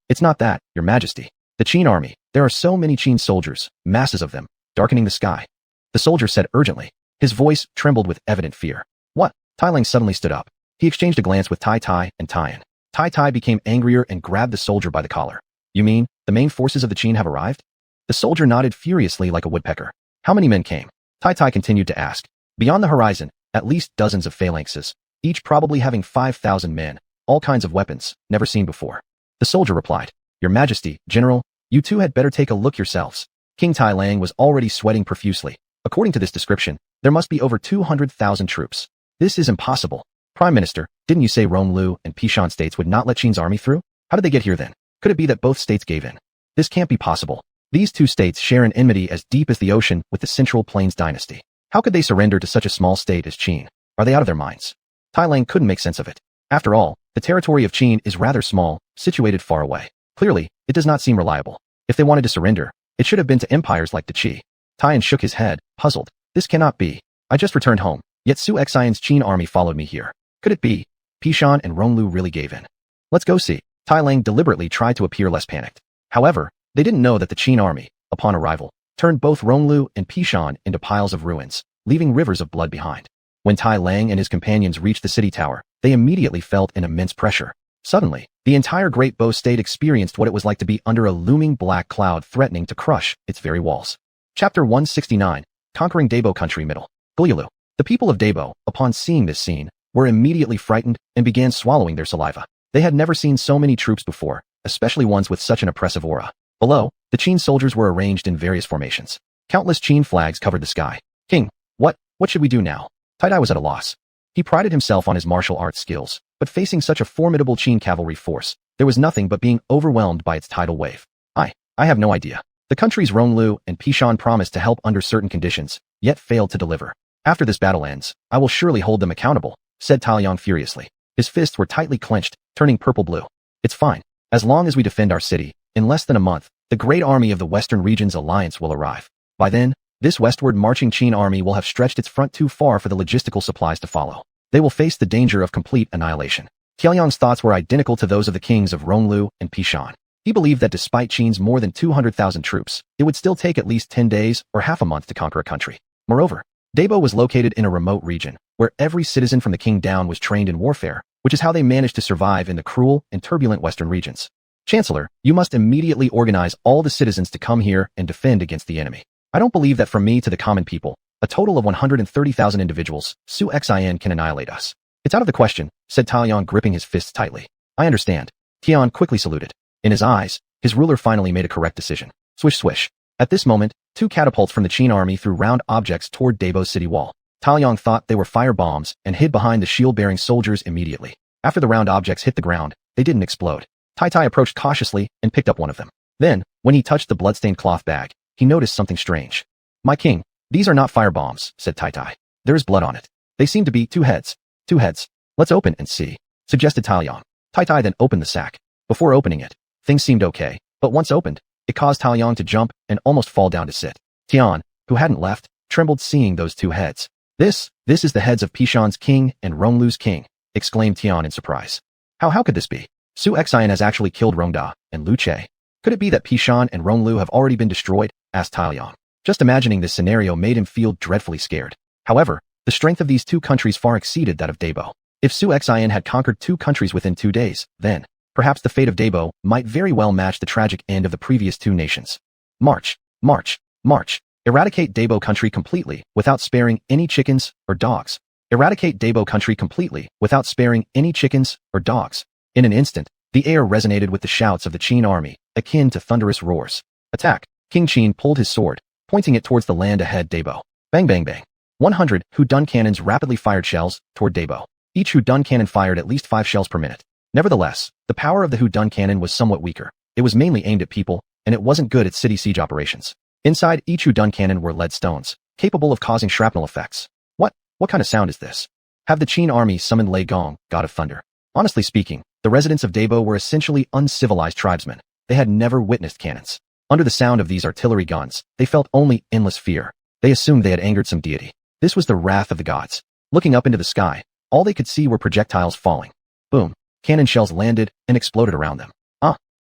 It's not that, Your Majesty. The Qin army, there are so many Qin soldiers, masses of them, darkening the sky. The soldier said urgently. His voice trembled with evident fear. What? Tai Lang suddenly stood up. He exchanged a glance with Tai Tai and Taiyan. Tai Tai became angrier and grabbed the soldier by the collar. You mean, the main forces of the Qin have arrived? The soldier nodded furiously like a woodpecker. How many men came? Tai Tai continued to ask. Beyond the horizon, at least dozens of phalanxes, each probably having 5,000 men, all kinds of weapons, never seen before. The soldier replied. Your Majesty, General, you two had better take a look yourselves. King Tai Lang was already sweating profusely. According to this description, there must be over 200,000 troops. This is impossible. Prime Minister, didn't you say Ronglu and Pishan states would not let Qin's army through? How did they get here then? Could it be that both states gave in? This can't be possible. These two states share an enmity as deep as the ocean with the Central Plains dynasty. How could they surrender to such a small state as Qin? Are they out of their minds? Tai Lang couldn't make sense of it. After all, the territory of Qin is rather small, situated far away. Clearly, it does not seem reliable. If they wanted to surrender, it should have been to empires like the Qi. Taiyan shook his head, puzzled. This cannot be. I just returned home, yet Su Xian's Qin army followed me here. Could it be? Pishan and Ronglu really gave in. Let's go see. Tai Lang deliberately tried to appear less panicked. However, they didn't know that the Qin army, upon arrival, turned both Ronglu and Pishan into piles of ruins, leaving rivers of blood behind. When Tai Lang and his companions reached the city tower, they immediately felt an immense pressure. Suddenly, the entire Great Bo state experienced what it was like to be under a looming black cloud threatening to crush its very walls. Chapter 169, Conquering Dabo Country Middle. Gulyalu. The people of Dabo, upon seeing this scene, were immediately frightened and began swallowing their saliva. They had never seen so many troops before, especially ones with such an oppressive aura. Below, the Qin soldiers were arranged in various formations. Countless Qin flags covered the sky. King, what should we do now? Tai was at a loss. He prided himself on his martial arts skills, but facing such a formidable Qin cavalry force, there was nothing but being overwhelmed by its tidal wave. I have no idea. The countries Ronglu and Pishan promised to help under certain conditions, yet failed to deliver. After this battle ends, I will surely hold them accountable, said Taoyang furiously. His fists were tightly clenched, turning purple-blue. It's fine. As long as we defend our city, in less than a month, the great army of the Western Region's alliance will arrive. By then, this westward marching Qin army will have stretched its front too far for the logistical supplies to follow. They will face the danger of complete annihilation. Taoyang's thoughts were identical to those of the kings of Ronglu and Pishan. He believed that despite Qin's more than 200,000 troops, it would still take at least 10 days or half a month to conquer a country. Moreover, Dabo was located in a remote region, where every citizen from the king down was trained in warfare, which is how they managed to survive in the cruel and turbulent western regions. Chancellor, you must immediately organize all the citizens to come here and defend against the enemy. I don't believe that from me to the common people, a total of 130,000 individuals, Su Xian can annihilate us. It's out of the question, said Taoyang, gripping his fists tightly. I understand. Tian quickly saluted. In his eyes, his ruler finally made a correct decision. Swish swish. At this moment, two catapults from the Qin army threw round objects toward Dabo's city wall. Taoyang thought they were fire bombs and hid behind the shield-bearing soldiers immediately. After the round objects hit the ground, they didn't explode. Tai approached cautiously and picked up one of them. Then, when he touched the bloodstained cloth bag, he noticed something strange. My king, these are not fire bombs, said Tai. There is blood on it. They seem to be two heads. Two heads. Let's open and see, suggested Taoyang. Tai then opened the sack. Before opening it, things seemed okay, but once opened, it caused Taoyang to jump and almost fall down to sit. Tian, who hadn't left, trembled seeing those two heads. This is the heads of Pishan's king and Ronglu's king, exclaimed Tian in surprise. How could this be? Su Xian has actually killed Rongda and Lu Che. Could it be that Pishan and Ronglu have already been destroyed? Asked Taoyang. Just imagining this scenario made him feel dreadfully scared. However, the strength of these two countries far exceeded that of Dabo. If Su Xian had conquered two countries within 2 days, then, perhaps the fate of Dabo might very well match the tragic end of the previous two nations. March, march, march. Eradicate Dabo country completely without sparing any chickens or dogs. Eradicate Dabo country completely without sparing any chickens or dogs. In an instant, the air resonated with the shouts of the Qin army, akin to thunderous roars. Attack! King Qin pulled his sword, pointing it towards the land ahead Dabo. Bang bang bang. 100 Hudun cannons rapidly fired shells toward Dabo. Each Hudun cannon fired at least 5 shells per minute. Nevertheless, the power of the Hudun cannon was somewhat weaker. It was mainly aimed at people, and it wasn't good at city siege operations. Inside each Hudun cannon were lead stones, capable of causing shrapnel effects. What kind of sound is this? Have the Qin army summoned Lei Gong, god of thunder? Honestly speaking, the residents of Dabo were essentially uncivilized tribesmen. They had never witnessed cannons. Under the sound of these artillery guns, they felt only endless fear. They assumed they had angered some deity. This was the wrath of the gods. Looking up into the sky, all they could see were projectiles falling. Boom. Cannon shells landed and exploded around them.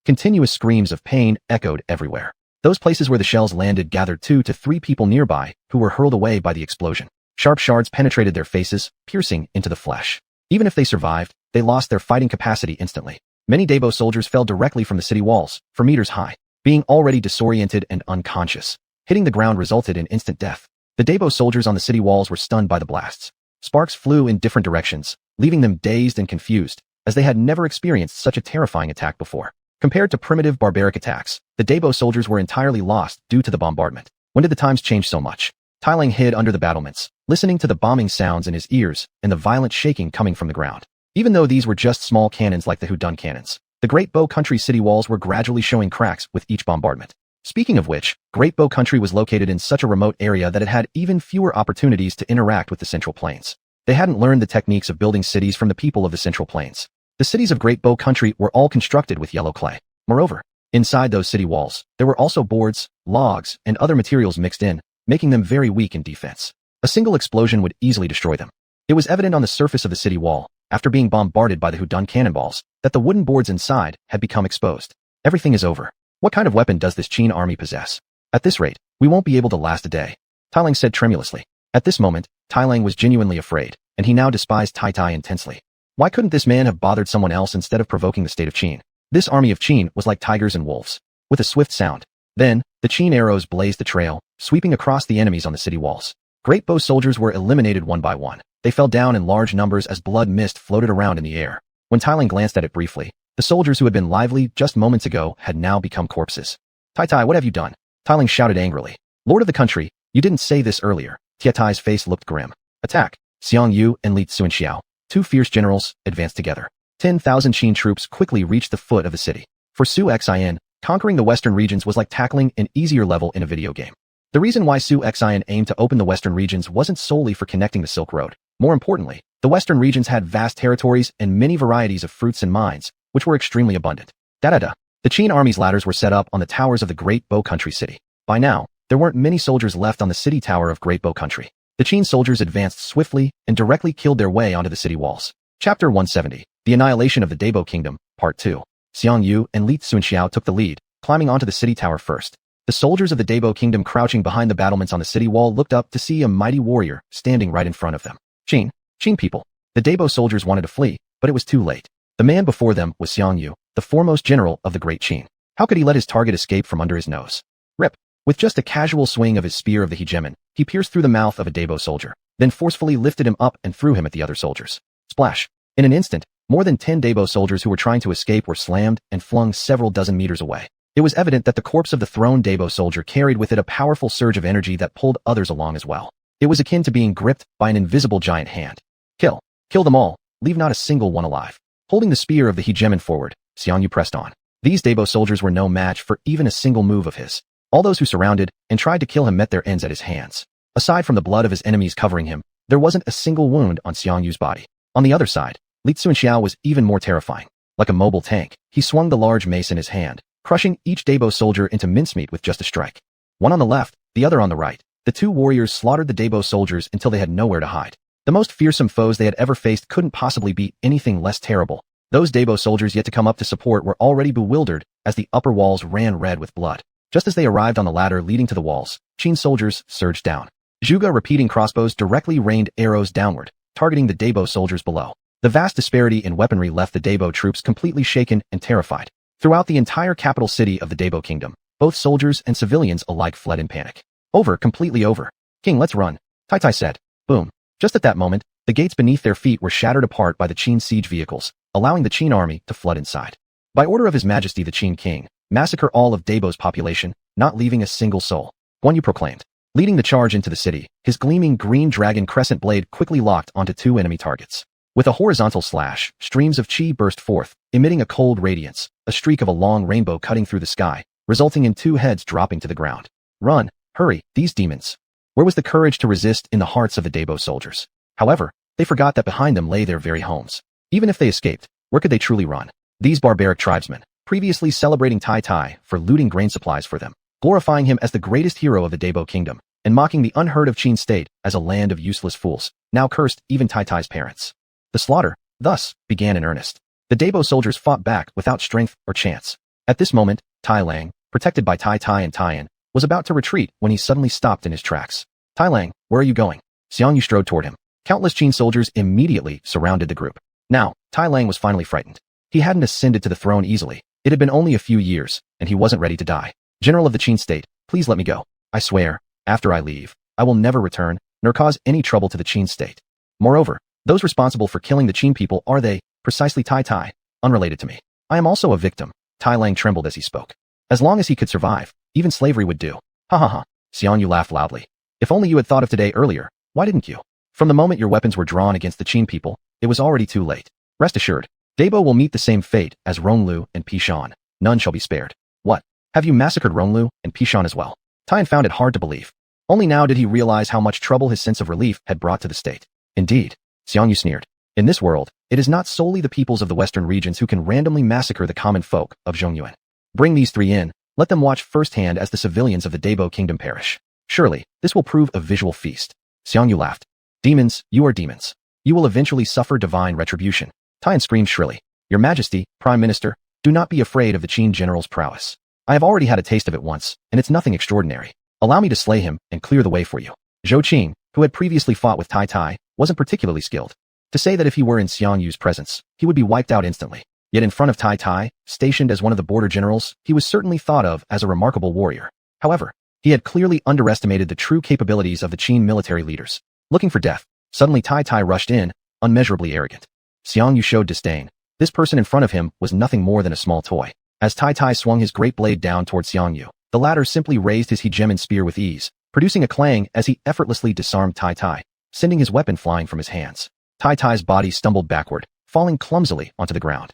Continuous screams of pain echoed everywhere. Those places where the shells landed gathered 2 to 3 people nearby who were hurled away by the explosion. Sharp shards penetrated their faces, piercing into the flesh. Even if they survived, they lost their fighting capacity instantly. Many Dabo soldiers fell directly from the city walls, for meters high, being already disoriented and unconscious. Hitting the ground resulted in instant death. The Dabo soldiers on the city walls were stunned by the blasts. Sparks flew in different directions, leaving them dazed and confused, as they had never experienced such a terrifying attack before. Compared to primitive barbaric attacks, the Dabo soldiers were entirely lost due to the bombardment. When did the times change so much? Tai Lang hid under the battlements, listening to the bombing sounds in his ears and the violent shaking coming from the ground. Even though these were just small cannons like the Hudun cannons, the Great Bow Country city walls were gradually showing cracks with each bombardment. Speaking of which, Great Bow Country was located in such a remote area that it had even fewer opportunities to interact with the Central Plains. They hadn't learned the techniques of building cities from the people of the Central Plains. The cities of Great Bow Country were all constructed with yellow clay. Moreover, inside those city walls, there were also boards, logs, and other materials mixed in, making them very weak in defense. A single explosion would easily destroy them. It was evident on the surface of the city wall, after being bombarded by the Hudun cannonballs, that the wooden boards inside had become exposed. Everything is over. What kind of weapon does this Qin army possess? At this rate, we won't be able to last a day, Tai Lang said tremulously. At this moment, Tai Lang was genuinely afraid, and he now despised Tai Tai intensely. Why couldn't this man have bothered someone else instead of provoking the state of Qin? This army of Qin was like tigers and wolves. With a swift sound, then, the Qin arrows blazed the trail, sweeping across the enemies on the city walls. Great Bow soldiers were eliminated one by one. They fell down in large numbers as blood mist floated around in the air. When Tai Lang glanced at it briefly, the soldiers who had been lively just moments ago had now become corpses. Tai Tai, what have you done? Tai Lang shouted angrily. Lord of the country, you didn't say this earlier. Tia Tai's face looked grim. Attack! Xiang Yu and Li Xuanhuan, two fierce generals, advanced together. 10,000 Qin troops quickly reached the foot of the city. For xuanhuan, conquering the western regions was like tackling an easier level in a video game. The reason why xuanhuan aimed to open the western regions wasn't solely for connecting the Silk Road. More importantly, the western regions had vast territories and many varieties of fruits and mines, which were extremely abundant. Da-da-da. The Qin army's ladders were set up on the towers of the Great Bow Country city. By now, there weren't many soldiers left on the city tower of Great Bow Country. The Qin soldiers advanced swiftly and directly killed their way onto the city walls. Chapter 170, The Annihilation of the Dabo Kingdom, Part 2. Xiang Yu and Li Xuanhuan took the lead, climbing onto the city tower first. The soldiers of the Dabo Kingdom crouching behind the battlements on the city wall looked up to see a mighty warrior standing right in front of them. Qin people. The Dabo soldiers wanted to flee, but it was too late. The man before them was Xiang Yu, the foremost general of the Great Qin. How could he let his target escape from under his nose? Rip! With just a casual swing of his spear of the hegemon, he pierced through the mouth of a Dabo soldier, then forcefully lifted him up and threw him at the other soldiers. Splash! In an instant, more than 10 Dabo soldiers who were trying to escape were slammed and flung several dozen meters away. It was evident that the corpse of the thrown Dabo soldier carried with it a powerful surge of energy that pulled others along as well. It was akin to being gripped by an invisible giant hand. Kill! Kill them all, leave not a single one alive. Holding the spear of the hegemon forward, Xiang Yu pressed on. These Dabo soldiers were no match for even a single move of his. All those who surrounded and tried to kill him met their ends at his hands. Aside from the blood of his enemies covering him, there wasn't a single wound on Xiang Yu's body. On the other side, Li Xuanhuan was even more terrifying. Like a mobile tank, he swung the large mace in his hand, crushing each Dabo soldier into mincemeat with just a strike. One on the left, the other on the right. The two warriors slaughtered the Dabo soldiers until they had nowhere to hide. The most fearsome foes they had ever faced couldn't possibly be anything less terrible. Those Dabo soldiers yet to come up to support were already bewildered as the upper walls ran red with blood. Just as they arrived on the ladder leading to the walls, Qin soldiers surged down. Zhuge repeating crossbows directly rained arrows downward, targeting the Dabo soldiers below. The vast disparity in weaponry left the Dabo troops completely shaken and terrified. Throughout the entire capital city of the Dabo kingdom, both soldiers and civilians alike fled in panic. Over, completely over. King, let's run, Tai Tai said. Boom. Just at that moment, the gates beneath their feet were shattered apart by the Qin siege vehicles, allowing the Qin army to flood inside. By order of His Majesty the Qin King, massacre all of Dabo's population, not leaving a single soul. Xuanhuan proclaimed. Leading the charge into the city, his gleaming green dragon crescent blade quickly locked onto two enemy targets. With a horizontal slash, streams of qi burst forth, emitting a cold radiance, a streak of a long rainbow cutting through the sky, resulting in two heads dropping to the ground. Run! Hurry, these demons! Where was the courage to resist in the hearts of the Dabo soldiers? However, they forgot that behind them lay their very homes. Even if they escaped, where could they truly run? These barbaric tribesmen, previously celebrating Tai Tai for looting grain supplies for them, glorifying him as the greatest hero of the Dabo kingdom, and mocking the unheard of Qin state as a land of useless fools, now cursed even Tai Tai's parents. The slaughter, thus, began in earnest. The Dabo soldiers fought back without strength or chance. At this moment, Tai Lang, protected by Tai Tai and Taiyan, was about to retreat when he suddenly stopped in his tracks. Tai Lang, where are you going? Xiang Yu strode toward him. Countless Qin soldiers immediately surrounded the group. Now, Tai Lang was finally frightened. He hadn't ascended to the throne easily. It had been only a few years, and he wasn't ready to die. General of the Qin state, please let me go. I swear, after I leave, I will never return, nor cause any trouble to the Qin state. Moreover, those responsible for killing the Qin people are they, precisely Tai Tai, unrelated to me. I am also a victim. Tai Lang trembled as he spoke. As long as he could survive, even slavery would do. Ha ha ha. Xianyu laughed loudly. If only you had thought of today earlier, why didn't you? From the moment your weapons were drawn against the Qin people, it was already too late. Rest assured, Dabo will meet the same fate as Ronglu and Pishan. None shall be spared. What? Have you massacred Ronglu and Pishan as well? Taiyan found it hard to believe. Only now did he realize how much trouble his sense of relief had brought to the state. Indeed, Xianyu sneered. In this world, it is not solely the peoples of the western regions who can randomly massacre the common folk of xuanhuan. Bring these three in, let them watch firsthand as the civilians of the Dabo kingdom perish. Surely, this will prove a visual feast. Xianyu laughed. Demons, you are demons. You will eventually suffer divine retribution. Taiyan screamed shrilly. Your Majesty, Prime Minister, do not be afraid of the Qin general's prowess. I have already had a taste of it once, and it's nothing extraordinary. Allow me to slay him and clear the way for you. Zhou Qing, who had previously fought with Tai Tai, wasn't particularly skilled. To say that if he were in Xianyu's presence, he would be wiped out instantly. Yet in front of Tai Tai, stationed as one of the border generals, he was certainly thought of as a remarkable warrior. However, he had clearly underestimated the true capabilities of the Qin military leaders. Looking for death, suddenly Tai Tai rushed in, unmeasurably arrogant. Xianyu showed disdain. This person in front of him was nothing more than a small toy. As Tai Tai swung his great blade down toward Xianyu, the latter simply raised his hegemon spear with ease, producing a clang as he effortlessly disarmed Tai Tai, sending his weapon flying from his hands. Tai Tai's body stumbled backward, falling clumsily onto the ground.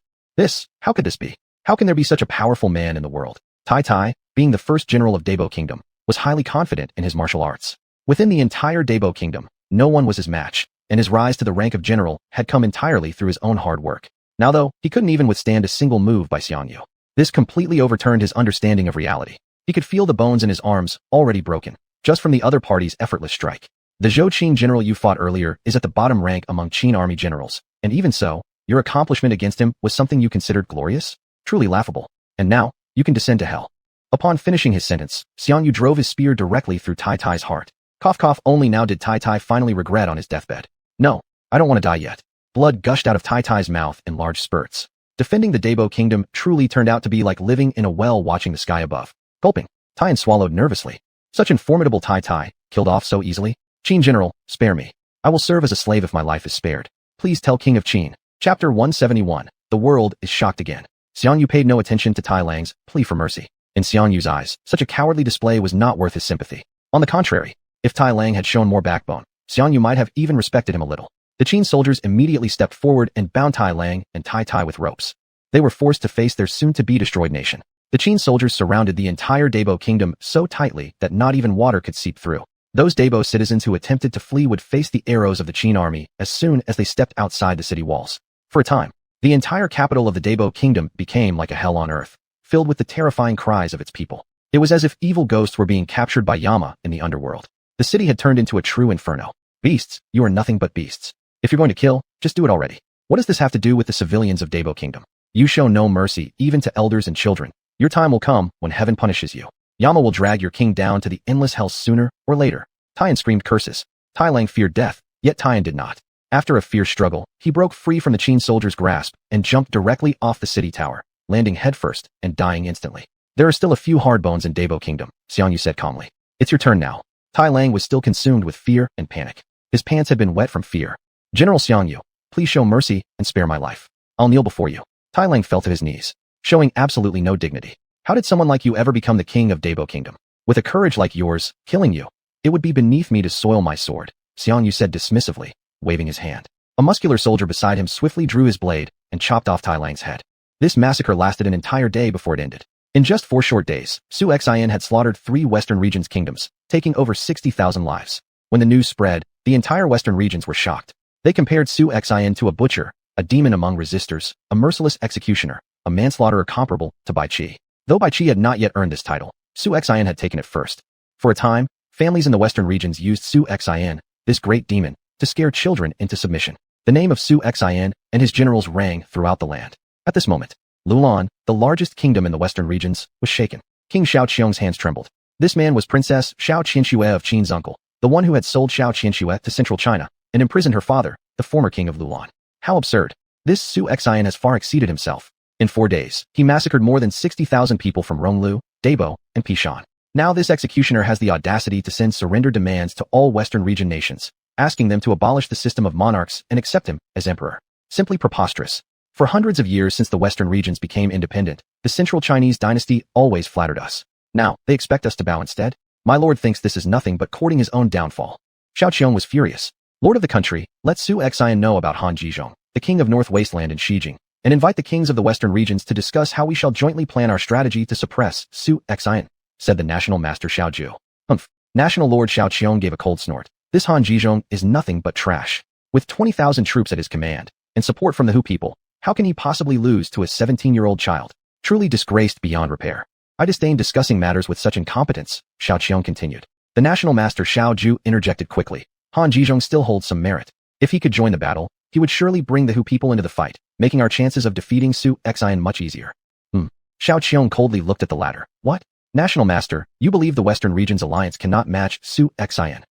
How could this be? How can there be such a powerful man in the world? Tai Tai, being the first general of Dabo Kingdom, was highly confident in his martial arts. Within the entire Dabo Kingdom, no one was his match, and his rise to the rank of general had come entirely through his own hard work. Now though, he couldn't even withstand a single move by Xianyu. This completely overturned his understanding of reality. He could feel the bones in his arms, already broken, just from the other party's effortless strike. The Zhou Qing general you fought earlier is at the bottom rank among Qin army generals, and even so, your accomplishment against him was something you considered glorious? Truly laughable. And now, you can descend to hell. Upon finishing his sentence, Xianyu drove his spear directly through Tai Tai's heart. Cough cough, only now did Tai Tai finally regret on his deathbed. No, I don't want to die yet. Blood gushed out of Tai Tai's mouth in large spurts. Defending the Dabo kingdom truly turned out to be like living in a well watching the sky above. Gulping, Taiyan swallowed nervously. Such an formidable Tai Tai, killed off so easily? Qin general, spare me. I will serve as a slave if my life is spared. Please tell King of Qin. Chapter 171. The world is shocked again. Xianyu paid no attention to Tai Lang's plea for mercy. In Xianyu's eyes, such a cowardly display was not worth his sympathy. On the contrary, if Tai Lang had shown more backbone, Xianyu might have even respected him a little. The Qin soldiers immediately stepped forward and bound Tai Lang and Tai Tai with ropes. They were forced to face their soon-to-be destroyed nation. The Qin soldiers surrounded the entire Dabo kingdom so tightly that not even water could seep through. Those Dabo citizens who attempted to flee would face the arrows of the Qin army as soon as they stepped outside the city walls. For a time, the entire capital of the Dabo kingdom became like a hell on earth, filled with the terrifying cries of its people. It was as if evil ghosts were being captured by Yama in the underworld. The city had turned into a true inferno. Beasts, you are nothing but beasts. If you're going to kill, just do it already. What does this have to do with the civilians of Dabo kingdom? You show no mercy even to elders and children. Your time will come when heaven punishes you. Yama will drag your king down to the endless hell sooner or later. Taiyan screamed curses. Tai Lang feared death, yet Taiyan did not. After a fierce struggle, he broke free from the Qin soldiers' grasp and jumped directly off the city tower, landing headfirst and dying instantly. There are still a few hard bones in Dabo kingdom, Xianyu said calmly. It's your turn now. Tai Lang was still consumed with fear and panic. His pants had been wet from fear. General Xianyu, please show mercy and spare my life. I'll kneel before you. Tai Lang fell to his knees, showing absolutely no dignity. How did someone like you ever become the king of Dabo kingdom? With a courage like yours, killing you. It would be beneath me to soil my sword, Xianyu said dismissively, waving his hand. A muscular soldier beside him swiftly drew his blade and chopped off Tai Lang's head. This massacre lasted an entire day before it ended. In just 4 short days, xuanhuan had slaughtered 3 western regions' kingdoms, taking over 60,000 lives. When the news spread, the entire western regions were shocked. They compared xuanhuan to a butcher, a demon among resistors, a merciless executioner, a manslaughterer comparable to Bai Qi. Though Bai Qi had not yet earned this title, xuanhuan had taken it first. For a time, families in the western regions used xuanhuan, this great demon, to scare children into submission. The name of xuanhuan and his generals rang throughout the land. At this moment, Lulan, the largest kingdom in the western regions, was shaken. King Xiao Qiong's hands trembled. This man was Princess Xiao Qianxue of Qin's uncle, the one who had sold Xiao Qianxue to central China and imprisoned her father, the former king of Lulan. How absurd. This xuanhuan has far exceeded himself. In 4 days, he massacred more than 60,000 people from Ronglu, Dabo, and Pishan. Now this executioner has the audacity to send surrender demands to all western region nations, asking them to abolish the system of monarchs and accept him as emperor. Simply preposterous. For hundreds of years since the western regions became independent, the central Chinese dynasty always flattered us. Now, they expect us to bow instead? My lord thinks this is nothing but courting his own downfall. Xiao Qiong was furious. Lord of the country, let Su Xian know about Han Jizhong, the king of North Wasteland and Xijing, and invite the kings of the western regions to discuss how we shall jointly plan our strategy to suppress Su Xian, said the national master Xiao Ju. Humph. National Lord Xiao Qiong gave a cold snort. This Han Jizhong is nothing but trash. With 20,000 troops at his command, and support from the Hu people, how can he possibly lose to a 17-year-old child? Truly disgraced beyond repair. I disdain discussing matters with such incompetence, Xiao Qiong continued. The national master Xiao Ju interjected quickly. Han Jizhong still holds some merit. If he could join the battle, he would surely bring the Hu people into the fight, making our chances of defeating Su Xian much easier. Xiao Qiong coldly looked at the latter. What? National master, you believe the western region's alliance cannot match Su Xian?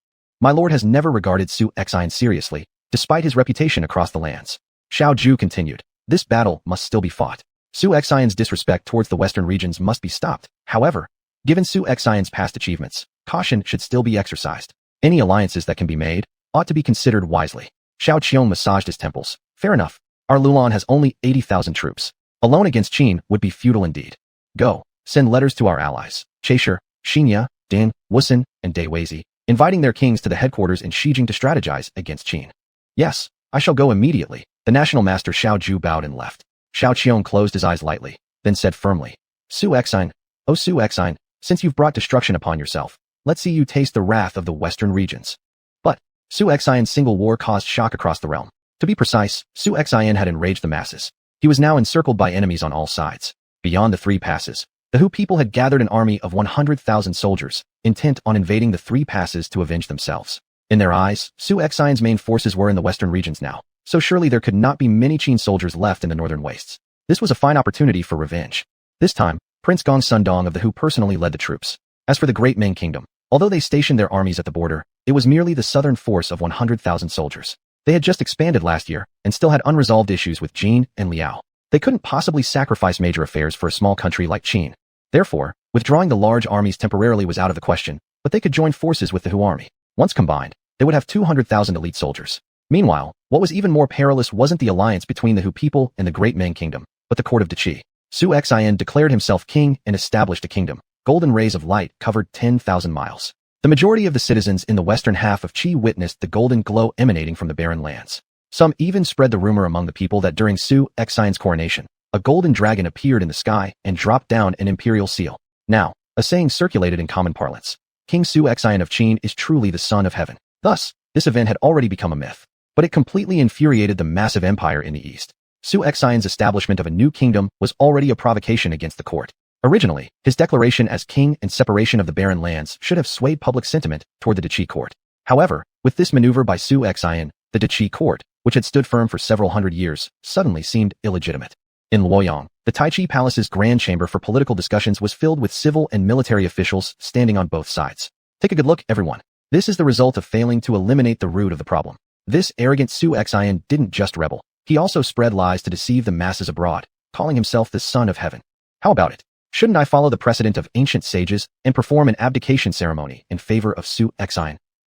My lord has never regarded Su Xian seriously, despite his reputation across the lands. Xiao Ju continued. This battle must still be fought. Su Xian's disrespect towards the western regions must be stopped. However, given Su Xian's past achievements, caution should still be exercised. Any alliances that can be made ought to be considered wisely. Xiao Qiong massaged his temples. Fair enough. Our Lulan has only 80,000 troops. Alone against Qin would be futile indeed. Go, send letters to our allies, Chaisher, Xinya, Ding, Wusun, and Daiweizi, inviting their kings to the headquarters in Xijing to strategize against Qin. Yes, I shall go immediately. The national master Xiao Ju bowed and left. Xiao Qiong closed his eyes lightly, then said firmly, Su Xian, oh Su Xian, since you've brought destruction upon yourself, let's see you taste the wrath of the western regions. But Su Xian's single war caused shock across the realm. To be precise, Su Xian had enraged the masses. He was now encircled by enemies on all sides. Beyond the three passes, the Hu people had gathered an army of 100,000 soldiers, intent on invading the three passes to avenge themselves. In their eyes, Su Xian's main forces were in the western regions now, so surely there could not be many Qin soldiers left in the northern wastes. This was a fine opportunity for revenge. This time, Prince Gong Sundong of the Hu personally led the troops. As for the Great Ming Kingdom, although they stationed their armies at the border, it was merely the southern force of 100,000 soldiers. They had just expanded last year, and still had unresolved issues with Jin and Liao. They couldn't possibly sacrifice major affairs for a small country like Qin. Therefore, withdrawing the large armies temporarily was out of the question, but they could join forces with the Hu army. Once combined, they would have 200,000 elite soldiers. Meanwhile, what was even more perilous wasn't the alliance between the Hu people and the Great Ming Kingdom, but the court of Qi. Su Xian declared himself king and established a kingdom. Golden rays of light covered 10,000 miles. The majority of the citizens in the western half of Qi witnessed the golden glow emanating from the barren lands. Some even spread the rumor among the people that during Su Xian's coronation, a golden dragon appeared in the sky and dropped down an imperial seal. Now, a saying circulated in common parlance. King Su Xian of Qin is truly the son of heaven. Thus, this event had already become a myth. But it completely infuriated the massive empire in the east. Su Xian's establishment of a new kingdom was already a provocation against the court. Originally, his declaration as king and separation of the barren lands should have swayed public sentiment toward the Qi court. However, with this maneuver by Su Xian, the Qi court, which had stood firm for several hundred years, suddenly seemed illegitimate. In Luoyang, the Taichi Palace's grand chamber for political discussions was filled with civil and military officials standing on both sides. Take a good look, everyone. This is the result of failing to eliminate the root of the problem. This arrogant Su Xian didn't just rebel. He also spread lies to deceive the masses abroad, calling himself the son of heaven. How about it? Shouldn't I follow the precedent of ancient sages and perform an abdication ceremony in favor of Su Xian?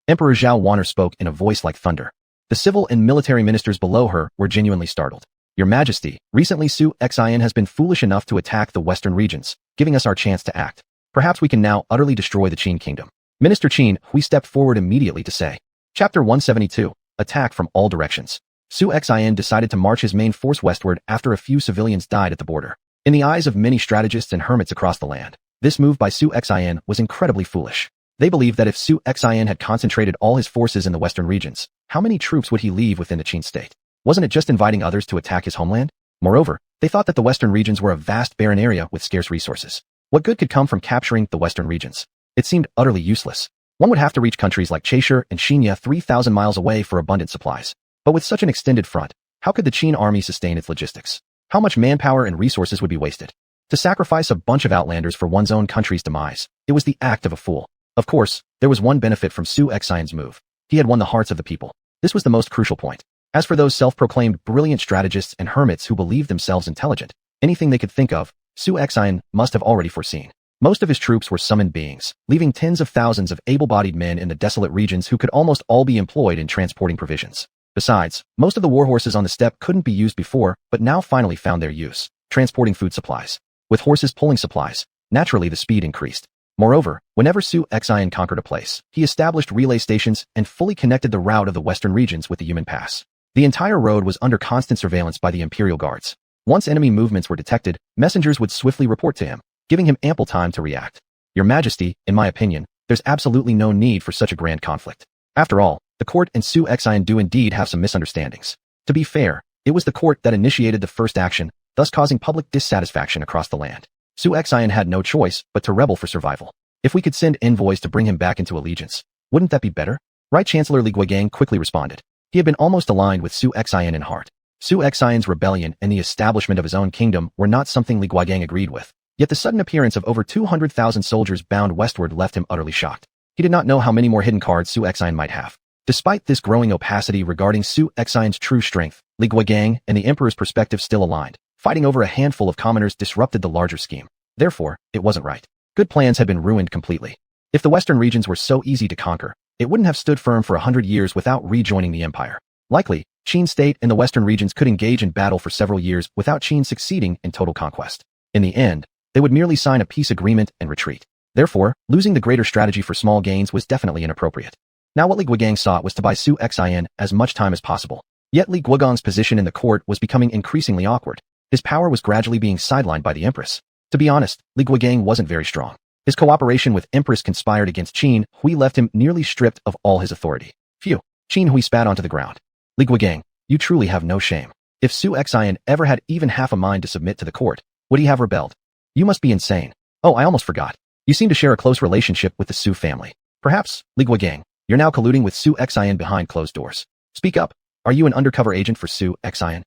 Emperor xuanhuan spoke in a voice like thunder. The civil and military ministers below her were genuinely startled. Your Majesty, recently Su Xian has been foolish enough to attack the western regions, giving us our chance to act. Perhaps we can now utterly destroy the Qin kingdom. Minister Qin Hui stepped forward immediately to say. Chapter 172. Attack from all directions. Su Xian decided to march his main force westward after a few civilians died at the border. In the eyes of many strategists and hermits across the land, this move by Su Xian was incredibly foolish. They believed that if Su Xian had concentrated all his forces in the western regions, how many troops would he leave within the Qin state? Wasn't it just inviting others to attack his homeland? Moreover, they thought that the western regions were a vast barren area with scarce resources. What good could come from capturing the western regions? It seemed utterly useless. One would have to reach countries like Chaisher and Xinya 3,000 miles away for abundant supplies. But with such an extended front, how could the Qin army sustain its logistics? How much manpower and resources would be wasted? To sacrifice a bunch of outlanders for one's own country's demise, it was the act of a fool. Of course, there was one benefit from Su Xian's move. He had won the hearts of the people. This was the most crucial point. As for those self-proclaimed brilliant strategists and hermits who believed themselves intelligent, anything they could think of, Su Xian must have already foreseen. Most of his troops were summoned beings, leaving tens of thousands of able-bodied men in the desolate regions who could almost all be employed in transporting provisions. Besides, most of the warhorses on the steppe couldn't be used before, but now finally found their use, transporting food supplies. With horses pulling supplies, naturally the speed increased. Moreover, whenever xuanhuan conquered a place, he established relay stations and fully connected the route of the western regions with the human pass. The entire road was under constant surveillance by the imperial guards. Once enemy movements were detected, messengers would swiftly report to him, giving him ample time to react. Your Majesty, in my opinion, there's absolutely no need for such a grand conflict. After all, the court and xuanhuan do indeed have some misunderstandings. To be fair, it was the court that initiated the first action, thus causing public dissatisfaction across the land. Xuanhuan had no choice but to rebel for survival. If we could send envoys to bring him back into allegiance, wouldn't that be better? Right Chancellor Li Guigang quickly responded. He had been almost aligned with xuanhuan in heart. Xuanhuan's rebellion and the establishment of his own kingdom were not something Li Guigang agreed with. Yet the sudden appearance of over 200,000 soldiers bound westward left him utterly shocked. He did not know how many more hidden cards xuanhuan might have. Despite this growing opacity regarding xuanhuan's true strength, Li Guigang and the emperor's perspective still aligned. Fighting over a handful of commoners disrupted the larger scheme. Therefore, it wasn't right. Good plans had been ruined completely. If the western regions were so easy to conquer, it wouldn't have stood firm for 100 years without rejoining the empire. Likely, Qin state and the western regions could engage in battle for several years without Qin succeeding in total conquest. In the end, they would merely sign a peace agreement and retreat. Therefore, losing the greater strategy for small gains was definitely inappropriate. Now what Li Guigang sought was to buy xuanhuan as much time as possible. Yet Li Guigang's position in the court was becoming increasingly awkward. His power was gradually being sidelined by the Empress. To be honest, Li Guigang wasn't very strong. His cooperation with Empress conspired against Qin Hui left him nearly stripped of all his authority. Phew! Qin Hui spat onto the ground. Li Guigang, you truly have no shame. If xuanhuan ever had even half a mind to submit to the court, would he have rebelled? You must be insane. Oh, I almost forgot. You seem to share a close relationship with the Su family. Perhaps, Li Guigang, you're now colluding with xuanhuan behind closed doors. Speak up. Are you an undercover agent for xuanhuan?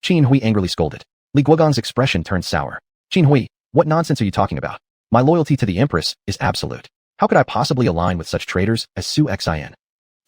Qin Hui angrily scolded. Li Guigang's expression turned sour. Qin Hui, what nonsense are you talking about? My loyalty to the Empress is absolute. How could I possibly align with such traitors as xuanhuan?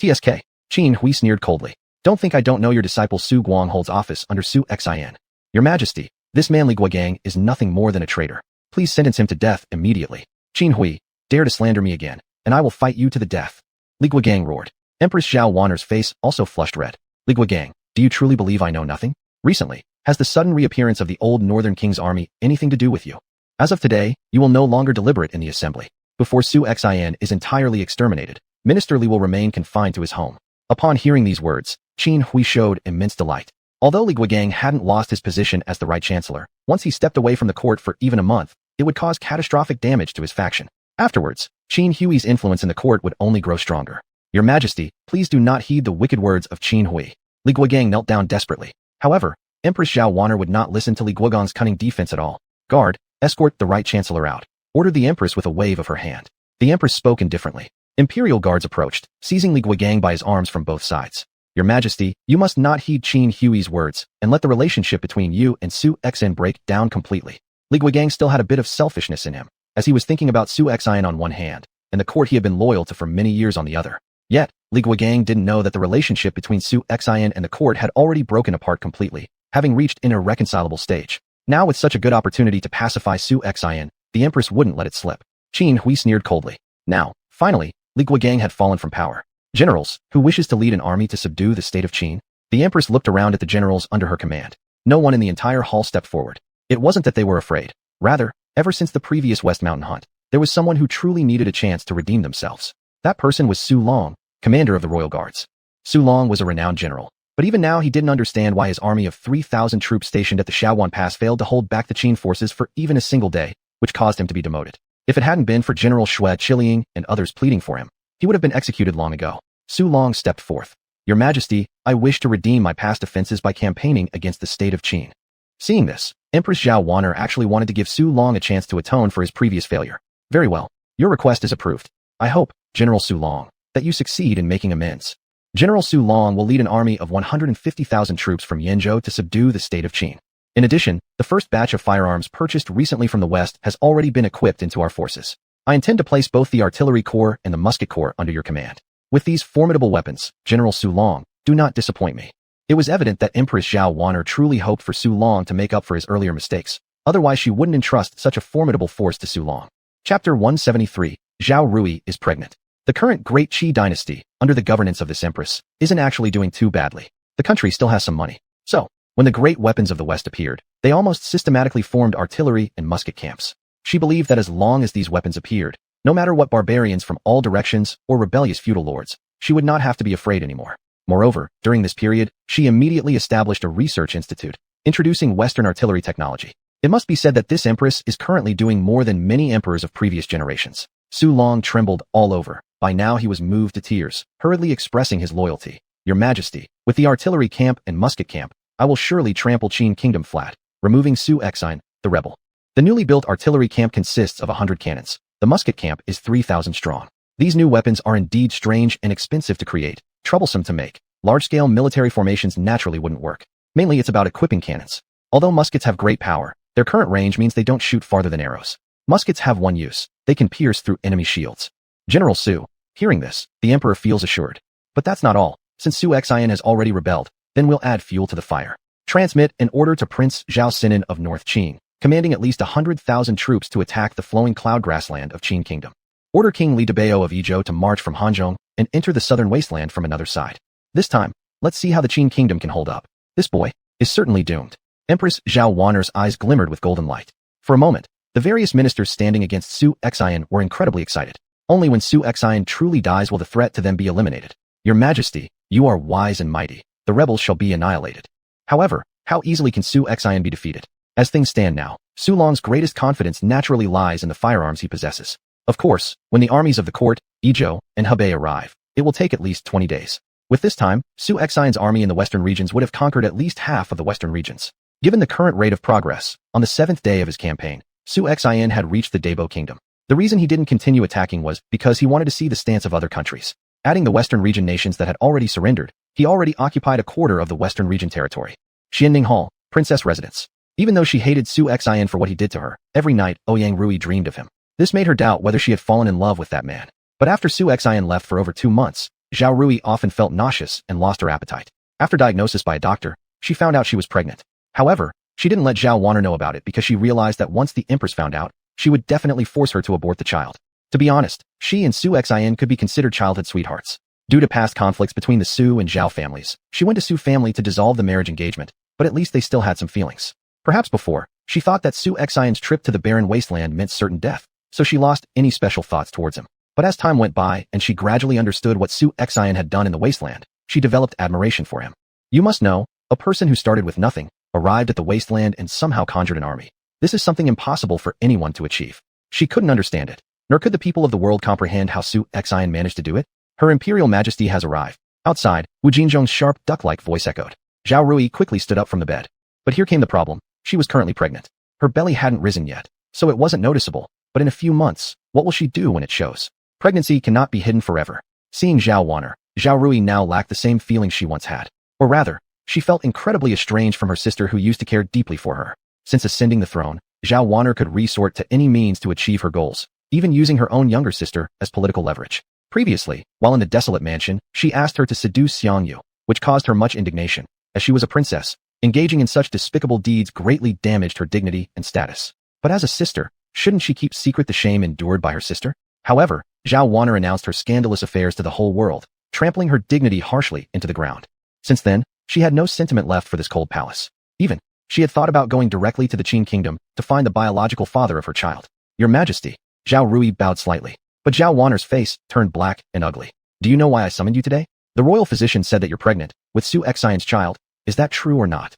TSK. Qin Hui sneered coldly. Don't think I don't know your disciple Su Guang holds office under xuanhuan. Your Majesty, this man Li Guigang is nothing more than a traitor. Please sentence him to death immediately. Qin Hui, dare to slander me again, and I will fight you to the death. Li Guigang roared. Empress Xuanhuan's face also flushed red. Li Guigang, do you truly believe I know nothing? Recently, has the sudden reappearance of the old Northern King's army anything to do with you? As of today, you will no longer deliberate in the assembly. Before xuanhuan is entirely exterminated, Minister Li will remain confined to his home. Upon hearing these words, Qin Hui showed immense delight. Although Li Guigang hadn't lost his position as the right chancellor, once he stepped away from the court for even a month, it would cause catastrophic damage to his faction. Afterwards, Qin Hui's influence in the court would only grow stronger. Your Majesty, please do not heed the wicked words of Qin Hui. Li Guigang knelt down desperately. However, Empress Xuanhuan would not listen to Li Guigang's cunning defense at all. Guard, escort the right chancellor out, ordered the Empress with a wave of her hand. The Empress spoke indifferently. Imperial guards approached, seizing Li Guigang by his arms from both sides. Your Majesty, you must not heed Qin Hui's words, and let the relationship between you and xuanhuan break down completely. Li Guigang still had a bit of selfishness in him, as he was thinking about xuanhuan on one hand, and the court he had been loyal to for many years on the other. Yet, Li Guigang didn't know that the relationship between xuanhuan and the court had already broken apart completely, having reached an irreconcilable stage. Now with such a good opportunity to pacify xuanhuan, the Empress wouldn't let it slip. Qin Hui sneered coldly. Now, finally, Li Guigang had fallen from power. Generals, who wishes to lead an army to subdue the state of Qin? The Empress looked around at the generals under her command. No one in the entire hall stepped forward. It wasn't that they were afraid. Rather, ever since the previous West Mountain hunt, there was someone who truly needed a chance to redeem themselves. That person was Su Long, commander of the royal guards. Su Long was a renowned general, but even now he didn't understand why his army of 3,000 troops stationed at the Xuanhuan Pass failed to hold back the Qin forces for even a single day, which caused him to be demoted. If it hadn't been for General Xue Qiliang and others pleading for him, he would have been executed long ago. Su Long stepped forth. Your Majesty, I wish to redeem my past offenses by campaigning against the state of Qin. Seeing this, Empress Xuanhuan actually wanted to give Su Long a chance to atone for his previous failure. Very well. Your request is approved. I hope, General Su Long, that you succeed in making amends. General Su Long will lead an army of 150,000 troops from Yenzhou to subdue the state of Qin. In addition, the first batch of firearms purchased recently from the West has already been equipped into our forces. I intend to place both the artillery corps and the musket corps under your command. With these formidable weapons, General Su Long, do not disappoint me. It was evident that Empress Xuanhuan truly hoped for Su Long to make up for his earlier mistakes. Otherwise, she wouldn't entrust such a formidable force to Su Long. Chapter 173, Zhao Rui is pregnant. The current Great Qi Dynasty, under the governance of this Empress, isn't actually doing too badly. The country still has some money. So, when the great weapons of the West appeared, they almost systematically formed artillery and musket camps. She believed that as long as these weapons appeared, no matter what barbarians from all directions or rebellious feudal lords, she would not have to be afraid anymore. Moreover, during this period, she immediately established a research institute, introducing Western artillery technology. It must be said that this empress is currently doing more than many emperors of previous generations. Su Long trembled all over. By now he was moved to tears, hurriedly expressing his loyalty. Your Majesty, with the artillery camp and musket camp, I will surely trample Qin Kingdom flat, removing xuanhuan, the rebel. The newly built artillery camp consists of 100 cannons. The musket camp is 3,000 strong. These new weapons are indeed strange and expensive to create, troublesome to make. Large-scale military formations naturally wouldn't work. Mainly it's about equipping cannons. Although muskets have great power, their current range means they don't shoot farther than arrows. Muskets have one use. They can pierce through enemy shields. General Su, hearing this, the emperor feels assured. But that's not all. Since xuanhuan has already rebelled, then we'll add fuel to the fire. Transmit an order to Prince Zhao Sinan of North Qing, commanding at least 100,000 troops to attack the flowing cloud grassland of Qin Kingdom. Order King Li Debao of Yizhou to march from Hanzhong and enter the southern wasteland from another side. This time, let's see how the Qin Kingdom can hold up. This boy is certainly doomed. Empress xuanhuan's eyes glimmered with golden light. For a moment, the various ministers standing against xuanhuan were incredibly excited. Only when xuanhuan truly dies will the threat to them be eliminated. Your Majesty, you are wise and mighty. The rebels shall be annihilated. However, how easily can xuanhuan be defeated? As things stand now, Su Long's greatest confidence naturally lies in the firearms he possesses. Of course, when the armies of the court, Yizhou, and Hebei arrive, it will take at least 20 days. With this time, xuanhuan's army in the western regions would have conquered at least half of the western regions. Given the current rate of progress, on the 7th day of his campaign, xuanhuan had reached the Debo Kingdom. The reason he didn't continue attacking was because he wanted to see the stance of other countries. Adding the western region nations that had already surrendered, he already occupied a quarter of the western region territory. Xianning Hall, princess residence. Even though she hated xuanhuan for what he did to her, every night Ouyang Rui dreamed of him. This made her doubt whether she had fallen in love with that man. But after xuanhuan left for over 2 months, Zhao Rui often felt nauseous and lost her appetite. After diagnosis by a doctor, she found out she was pregnant. However, she didn't let Zhao Wanner know about it because she realized that once the Empress found out, she would definitely force her to abort the child. To be honest, she and xuanhuan could be considered childhood sweethearts. Due to past conflicts between the Su and Zhao families, she went to Su family to dissolve the marriage engagement, but at least they still had some feelings. Perhaps before, she thought that xuanhuan's trip to the barren wasteland meant certain death, so she lost any special thoughts towards him. But as time went by and she gradually understood what xuanhuan had done in the wasteland, she developed admiration for him. You must know, a person who started with nothing, arrived at the wasteland and somehow conjured an army. This is something impossible for anyone to achieve. She couldn't understand it, nor could the people of the world comprehend how xuanhuan managed to do it. Her Imperial Majesty has arrived. Outside, Wu Jinzhong's sharp, duck-like voice echoed. Zhao Rui quickly stood up from the bed. But here came the problem. She was currently pregnant. Her belly hadn't risen yet, so it wasn't noticeable. But in a few months, what will she do when it shows? Pregnancy cannot be hidden forever. Seeing Zhao Wanner, Zhao Rui now lacked the same feelings she once had. Or rather, she felt incredibly estranged from her sister who used to care deeply for her. Since ascending the throne, Zhao Wanner could resort to any means to achieve her goals, even using her own younger sister as political leverage. Previously, while in the desolate mansion, she asked her to seduce Xiang Yu, which caused her much indignation. As she was a princess, engaging in such despicable deeds greatly damaged her dignity and status. But as a sister, shouldn't she keep secret the shame endured by her sister? However, Zhao Wanner announced her scandalous affairs to the whole world, trampling her dignity harshly into the ground. Since then, she had no sentiment left for this cold palace. Even, she had thought about going directly to the Qin Kingdom to find the biological father of her child. Your Majesty, Zhao Rui bowed slightly. But Zhao Wanner's face turned black and ugly. Do you know why I summoned you today? The royal physician said that you're pregnant, with xuanhuan's child. Is that true or not?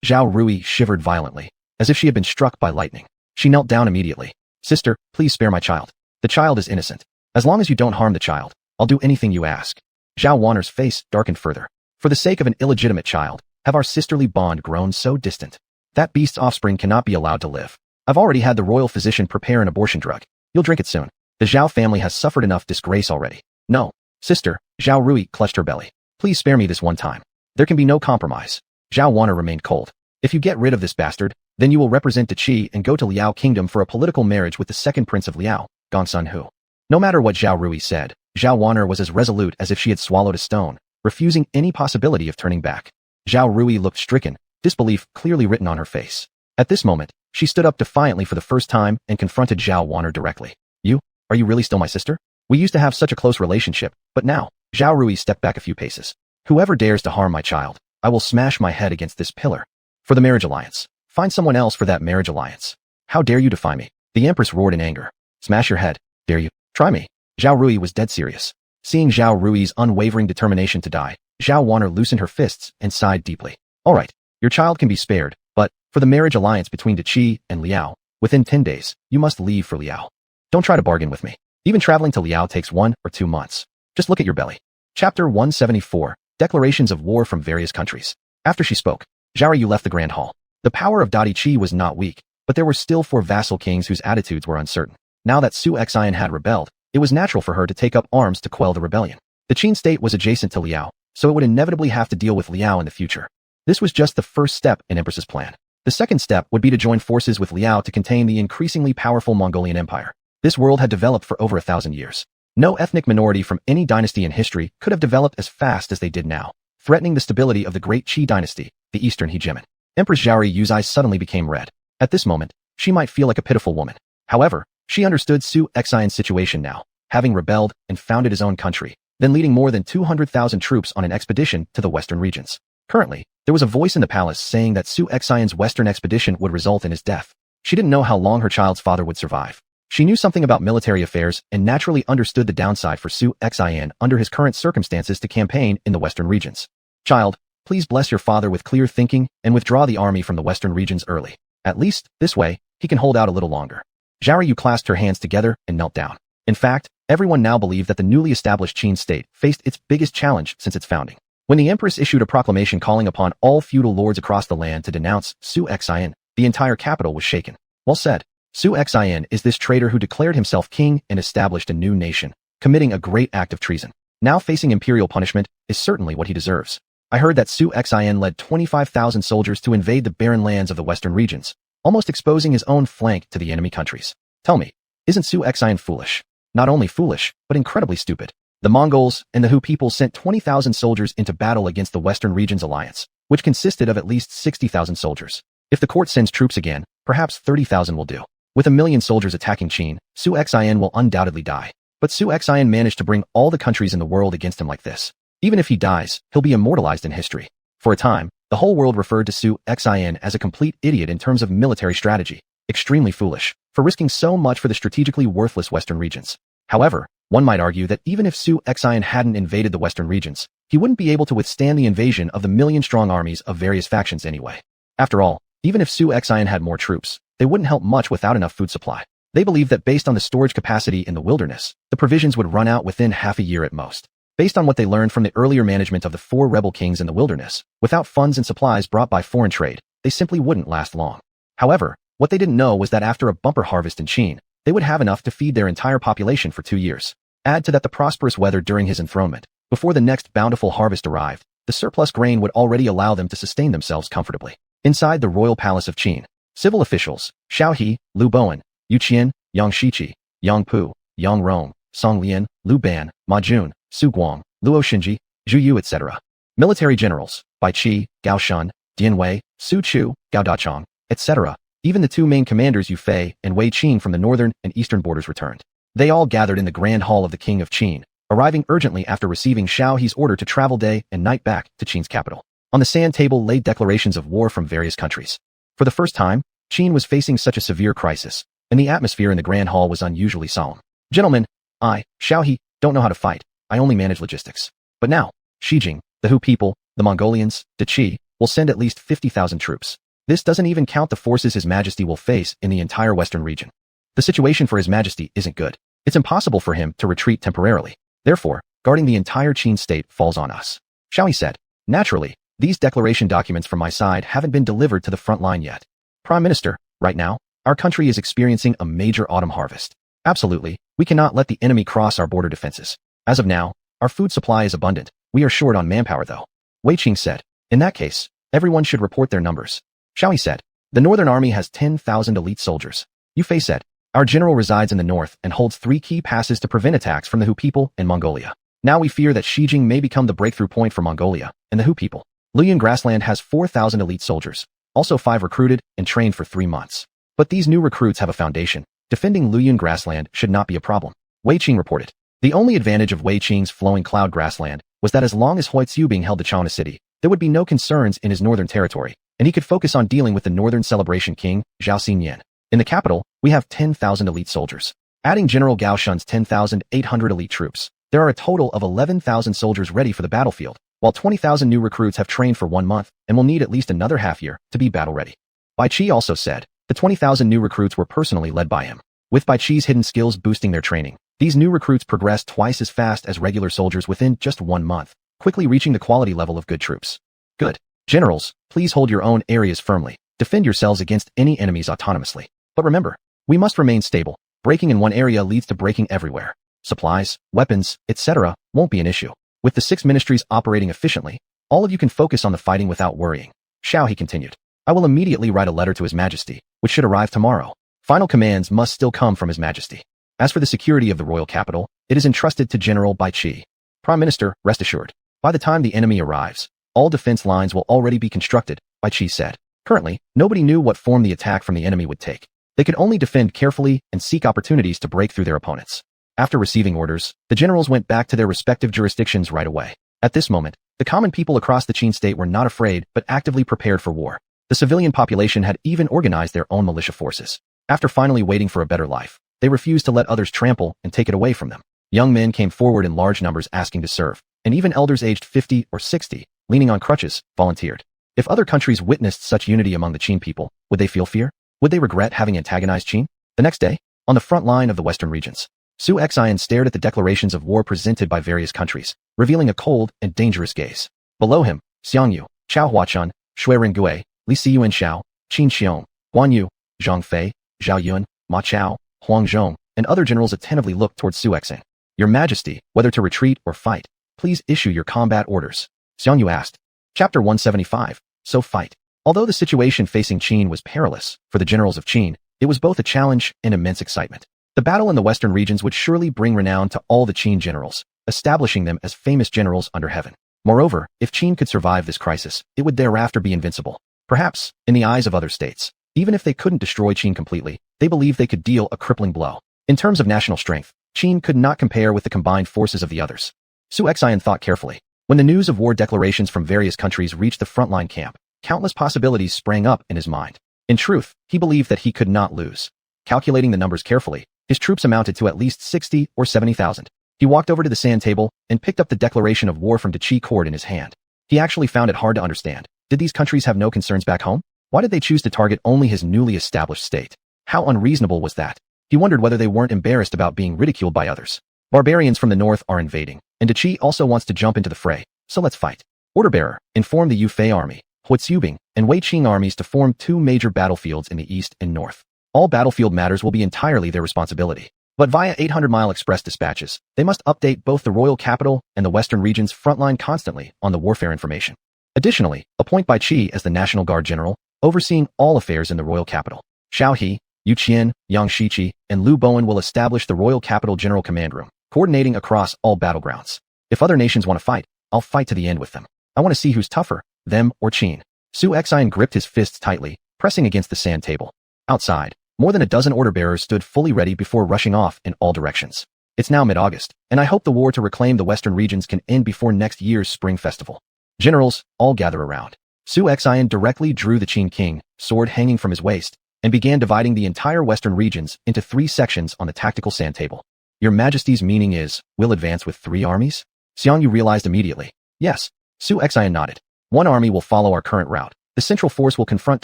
Zhao Rui shivered violently, as if she had been struck by lightning. She knelt down immediately. Sister, please spare my child. The child is innocent. As long as you don't harm the child, I'll do anything you ask. Zhao Wanner's face darkened further. For the sake of an illegitimate child, have our sisterly bond grown so distant? That beast's offspring cannot be allowed to live. I've already had the royal physician prepare an abortion drug. You'll drink it soon. The Zhao family has suffered enough disgrace already. No. Sister, Zhao Rui clutched her belly. Please spare me this one time. There can be no compromise. Zhao Wanner remained cold. If you get rid of this bastard, then you will represent the Qi and go to Liao Kingdom for a political marriage with the second prince of Liao, Gongsun Hu. No matter what Zhao Rui said, Zhao Wanner was as resolute as if she had swallowed a stone, refusing any possibility of turning back. Zhao Rui looked stricken, disbelief clearly written on her face. At this moment, she stood up defiantly for the first time and confronted Zhao Wanner directly. You? Are you really still my sister? We used to have such a close relationship, but now, Zhao Rui stepped back a few paces. Whoever dares to harm my child, I will smash my head against this pillar. For the marriage alliance. Find someone else for that marriage alliance. How dare you defy me? The Empress roared in anger. Smash your head. Dare you? Try me. Zhao Rui was dead serious. Seeing Zhao Rui's unwavering determination to die, xuanhuan loosened her fists and sighed deeply. All right, your child can be spared, but for the marriage alliance between De Qi and Liao, within 10 days, you must leave for Liao. Don't try to bargain with me. Even traveling to Liao takes 1 or 2 months. Just look at your belly. Chapter 174, Declarations of War from Various Countries. After she spoke, Zhao Yu left the Grand Hall. The power of De Qi was not weak, but there were still 4 vassal kings whose attitudes were uncertain. Now that xuanhuan had rebelled, it was natural for her to take up arms to quell the rebellion. The Qin state was adjacent to Liao, so it would inevitably have to deal with Liao in the future. This was just the first step in Empress's plan. The second step would be to join forces with Liao to contain the increasingly powerful Mongolian Empire. This world had developed for over 1,000 years. No ethnic minority from any dynasty in history could have developed as fast as they did now, threatening the stability of the Great Qi Dynasty, the Eastern Hegemon. Empress Zhao Yu's eyes suddenly became red. At this moment, she might feel like a pitiful woman. However, she understood xuanhuan's situation now, having rebelled and founded his own country, then leading more than 200,000 troops on an expedition to the western regions. Currently, there was a voice in the palace saying that xuanhuan's western expedition would result in his death. She didn't know how long her child's father would survive. She knew something about military affairs and naturally understood the downside for xuanhuan under his current circumstances to campaign in the western regions. Child, please bless your father with clear thinking and withdraw the army from the western regions early. At least, this way, he can hold out a little longer. Zhao Yu clasped her hands together and knelt down. In fact, everyone now believed that the newly established Qin state faced its biggest challenge since its founding. When the Empress issued a proclamation calling upon all feudal lords across the land to denounce xuanhuan, the entire capital was shaken. Well said. Xuanhuan is this traitor who declared himself king and established a new nation, committing a great act of treason. Now facing imperial punishment is certainly what he deserves. I heard that xuanhuan led 25,000 soldiers to invade the barren lands of the western regions, almost exposing his own flank to the enemy countries. Tell me, isn't xuanhuan foolish? Not only foolish, but incredibly stupid. The Mongols and the Hu people sent 20,000 soldiers into battle against the Western Regions Alliance, which consisted of at least 60,000 soldiers. If the court sends troops again, perhaps 30,000 will do. With 1 million soldiers attacking Qin, xuanhuan will undoubtedly die. But xuanhuan managed to bring all the countries in the world against him like this. Even if he dies, he'll be immortalized in history. For a time, the whole world referred to xuanhuan as a complete idiot in terms of military strategy, extremely foolish, for risking so much for the strategically worthless Western regions. However, one might argue that even if xuanhuan hadn't invaded the Western regions, he wouldn't be able to withstand the invasion of the million-strong armies of various factions anyway. After all, even if xuanhuan had more troops, they wouldn't help much without enough food supply. They believed that based on the storage capacity in the wilderness, the provisions would run out within half a year at most. Based on what they learned from the earlier management of the 4 rebel kings in the wilderness, without funds and supplies brought by foreign trade, they simply wouldn't last long. However, what they didn't know was that after a bumper harvest in Qin, they would have enough to feed their entire population for 2 years. Add to that the prosperous weather during his enthronement. Before the next bountiful harvest arrived, the surplus grain would already allow them to sustain themselves comfortably. Inside the royal palace of Qin, civil officials, Xiao He, Lu Bowen, Yu Qian, Yang Shiqi, Yang Pu, Yang Rong, Song Lian, Lu Ban, Ma Jun, Su Guang, Luo Xinji, Zhu Yu etc. Military generals, Bai Qi, Gao Shun, Dian Wei, Su Chu, Gao Dachong, etc. Even the 2 main commanders Yu Fei and Wei Qin from the northern and eastern borders returned. They all gathered in the grand hall of the king of Qin, arriving urgently after receiving Xiao He's order to travel day and night back to Qin's capital. On the sand table lay declarations of war from various countries. For the first time, Qin was facing such a severe crisis, and the atmosphere in the grand hall was unusually solemn. Gentlemen, I, Xiao He, don't know how to fight. I only manage logistics. But now, Xi Jing, the Hu people, the Mongolians, De Qi, will send at least 50,000 troops. This doesn't even count the forces His Majesty will face in the entire western region. The situation for His Majesty isn't good. It's impossible for him to retreat temporarily. Therefore, guarding the entire Qin state falls on us. Xiao He said. Naturally, these declaration documents from my side haven't been delivered to the front line yet. Prime Minister, right now, our country is experiencing a major autumn harvest. Absolutely, we cannot let the enemy cross our border defenses. As of now, our food supply is abundant. We are short on manpower though. Wei Qing said. In that case, everyone should report their numbers. Xiao He said. The Northern Army has 10,000 elite soldiers. Yu Fei said. Our general resides in the north and holds 3 key passes to prevent attacks from the Hu people and Mongolia. Now we fear that Xi Jing may become the breakthrough point for Mongolia and the Hu people. Luoyang Grassland has 4,000 elite soldiers, also 5 recruited and trained for 3 months. But these new recruits have a foundation. Defending Luoyang Grassland should not be a problem. Wei Qing reported. The only advantage of Wei Qing's flowing cloud grassland was that as long as Huitzubing held the Chana city, there would be no concerns in his northern territory, and he could focus on dealing with the northern celebration king, Zhao Xinyan. In the capital, we have 10,000 elite soldiers. Adding General Gao Shun's 10,800 elite troops, there are a total of 11,000 soldiers ready for the battlefield, while 20,000 new recruits have trained for 1 month and will need at least another half year to be battle-ready. Bai Qi also said, the 20,000 new recruits were personally led by him. With Bai Qi's hidden skills boosting their training, these new recruits progressed twice as fast as regular soldiers within just 1 month, quickly reaching the quality level of good troops. Good. Generals, please hold your own areas firmly. Defend yourselves against any enemies autonomously. But remember, we must remain stable. Breaking in one area leads to breaking everywhere. Supplies, weapons, etc. won't be an issue. With the 6 ministries operating efficiently, all of you can focus on the fighting without worrying. Shao, he continued. I will immediately write a letter to His Majesty, which should arrive tomorrow. Final commands must still come from His Majesty. As for the security of the royal capital, it is entrusted to General Bai Qi. Prime Minister, rest assured. By the time the enemy arrives, all defense lines will already be constructed, Bai Qi said. Currently, nobody knew what form the attack from the enemy would take. They could only defend carefully and seek opportunities to break through their opponents. After receiving orders, the generals went back to their respective jurisdictions right away. At this moment, the common people across the Qin state were not afraid but actively prepared for war. The civilian population had even organized their own militia forces. After finally waiting for a better life, they refused to let others trample and take it away from them. Young men came forward in large numbers asking to serve, and even elders aged 50 or 60, leaning on crutches, volunteered. If other countries witnessed such unity among the Qin people, would they feel fear? Would they regret having antagonized Qin? The next day, on the front line of the western regions, Xuanhuan stared at the declarations of war presented by various countries, revealing a cold and dangerous gaze. Below him, Xiangyu, Chao Huachun, Shui Rengui, Li Siyuan Xiao, Qin Xiong, Guan Yu, Zhang Fei, Zhao Yun, Ma Chao, Huang Zhong, and other generals attentively looked towards Xuanhuan. Your Majesty, whether to retreat or fight, please issue your combat orders. Xiangyu asked. Chapter 175, So Fight. Although the situation facing Qin was perilous, for the generals of Qin, it was both a challenge and immense excitement. The battle in the western regions would surely bring renown to all the Qin generals, establishing them as famous generals under heaven. Moreover, if Qin could survive this crisis, it would thereafter be invincible. Perhaps, in the eyes of other states, even if they couldn't destroy Qin completely, they believed they could deal a crippling blow. In terms of national strength, Qin could not compare with the combined forces of the others. Xuanhuan thought carefully. When the news of war declarations from various countries reached the frontline camp, countless possibilities sprang up in his mind. In truth, he believed that he could not lose. Calculating the numbers carefully, his troops amounted to at least 60 or 70,000. He walked over to the sand table and picked up the declaration of war from the Qi court in his hand. He actually found it hard to understand. Did these countries have no concerns back home? Why did they choose to target only his newly established state? How unreasonable was that? He wondered whether they weren't embarrassed about being ridiculed by others. Barbarians from the north are invading, and Qi also wants to jump into the fray, so let's fight. Order bearer, inform the Yufei army, Huizubing, and Wei Qing armies to form 2 major battlefields in the east and north. All battlefield matters will be entirely their responsibility. But via 800-mile express dispatches, they must update both the royal capital and the western region's frontline constantly on the warfare information. Additionally, appoint Bai Qi as the National Guard General, overseeing all affairs in the royal capital. Xiao He, Yu Qian, Yang Shiqi, and Lu Bowen will establish the Royal Capital General Command Room, coordinating across all battlegrounds. If other nations want to fight, I'll fight to the end with them. I want to see who's tougher, them or Qin. Xuanhuan gripped his fists tightly, pressing against the sand table. Outside, more than a dozen order bearers stood fully ready before rushing off in all directions. It's now mid-August, and I hope the war to reclaim the western regions can end before next year's spring festival. Generals, all gather around. Xuanhuan directly drew the Qin king, sword hanging from his waist, and began dividing the entire western regions into 3 sections on the tactical sand table. Your Majesty's meaning is, we'll advance with 3 armies? Xiangyu realized immediately. Yes. Xuanhuan nodded. 1 army will follow our current route. The central force will confront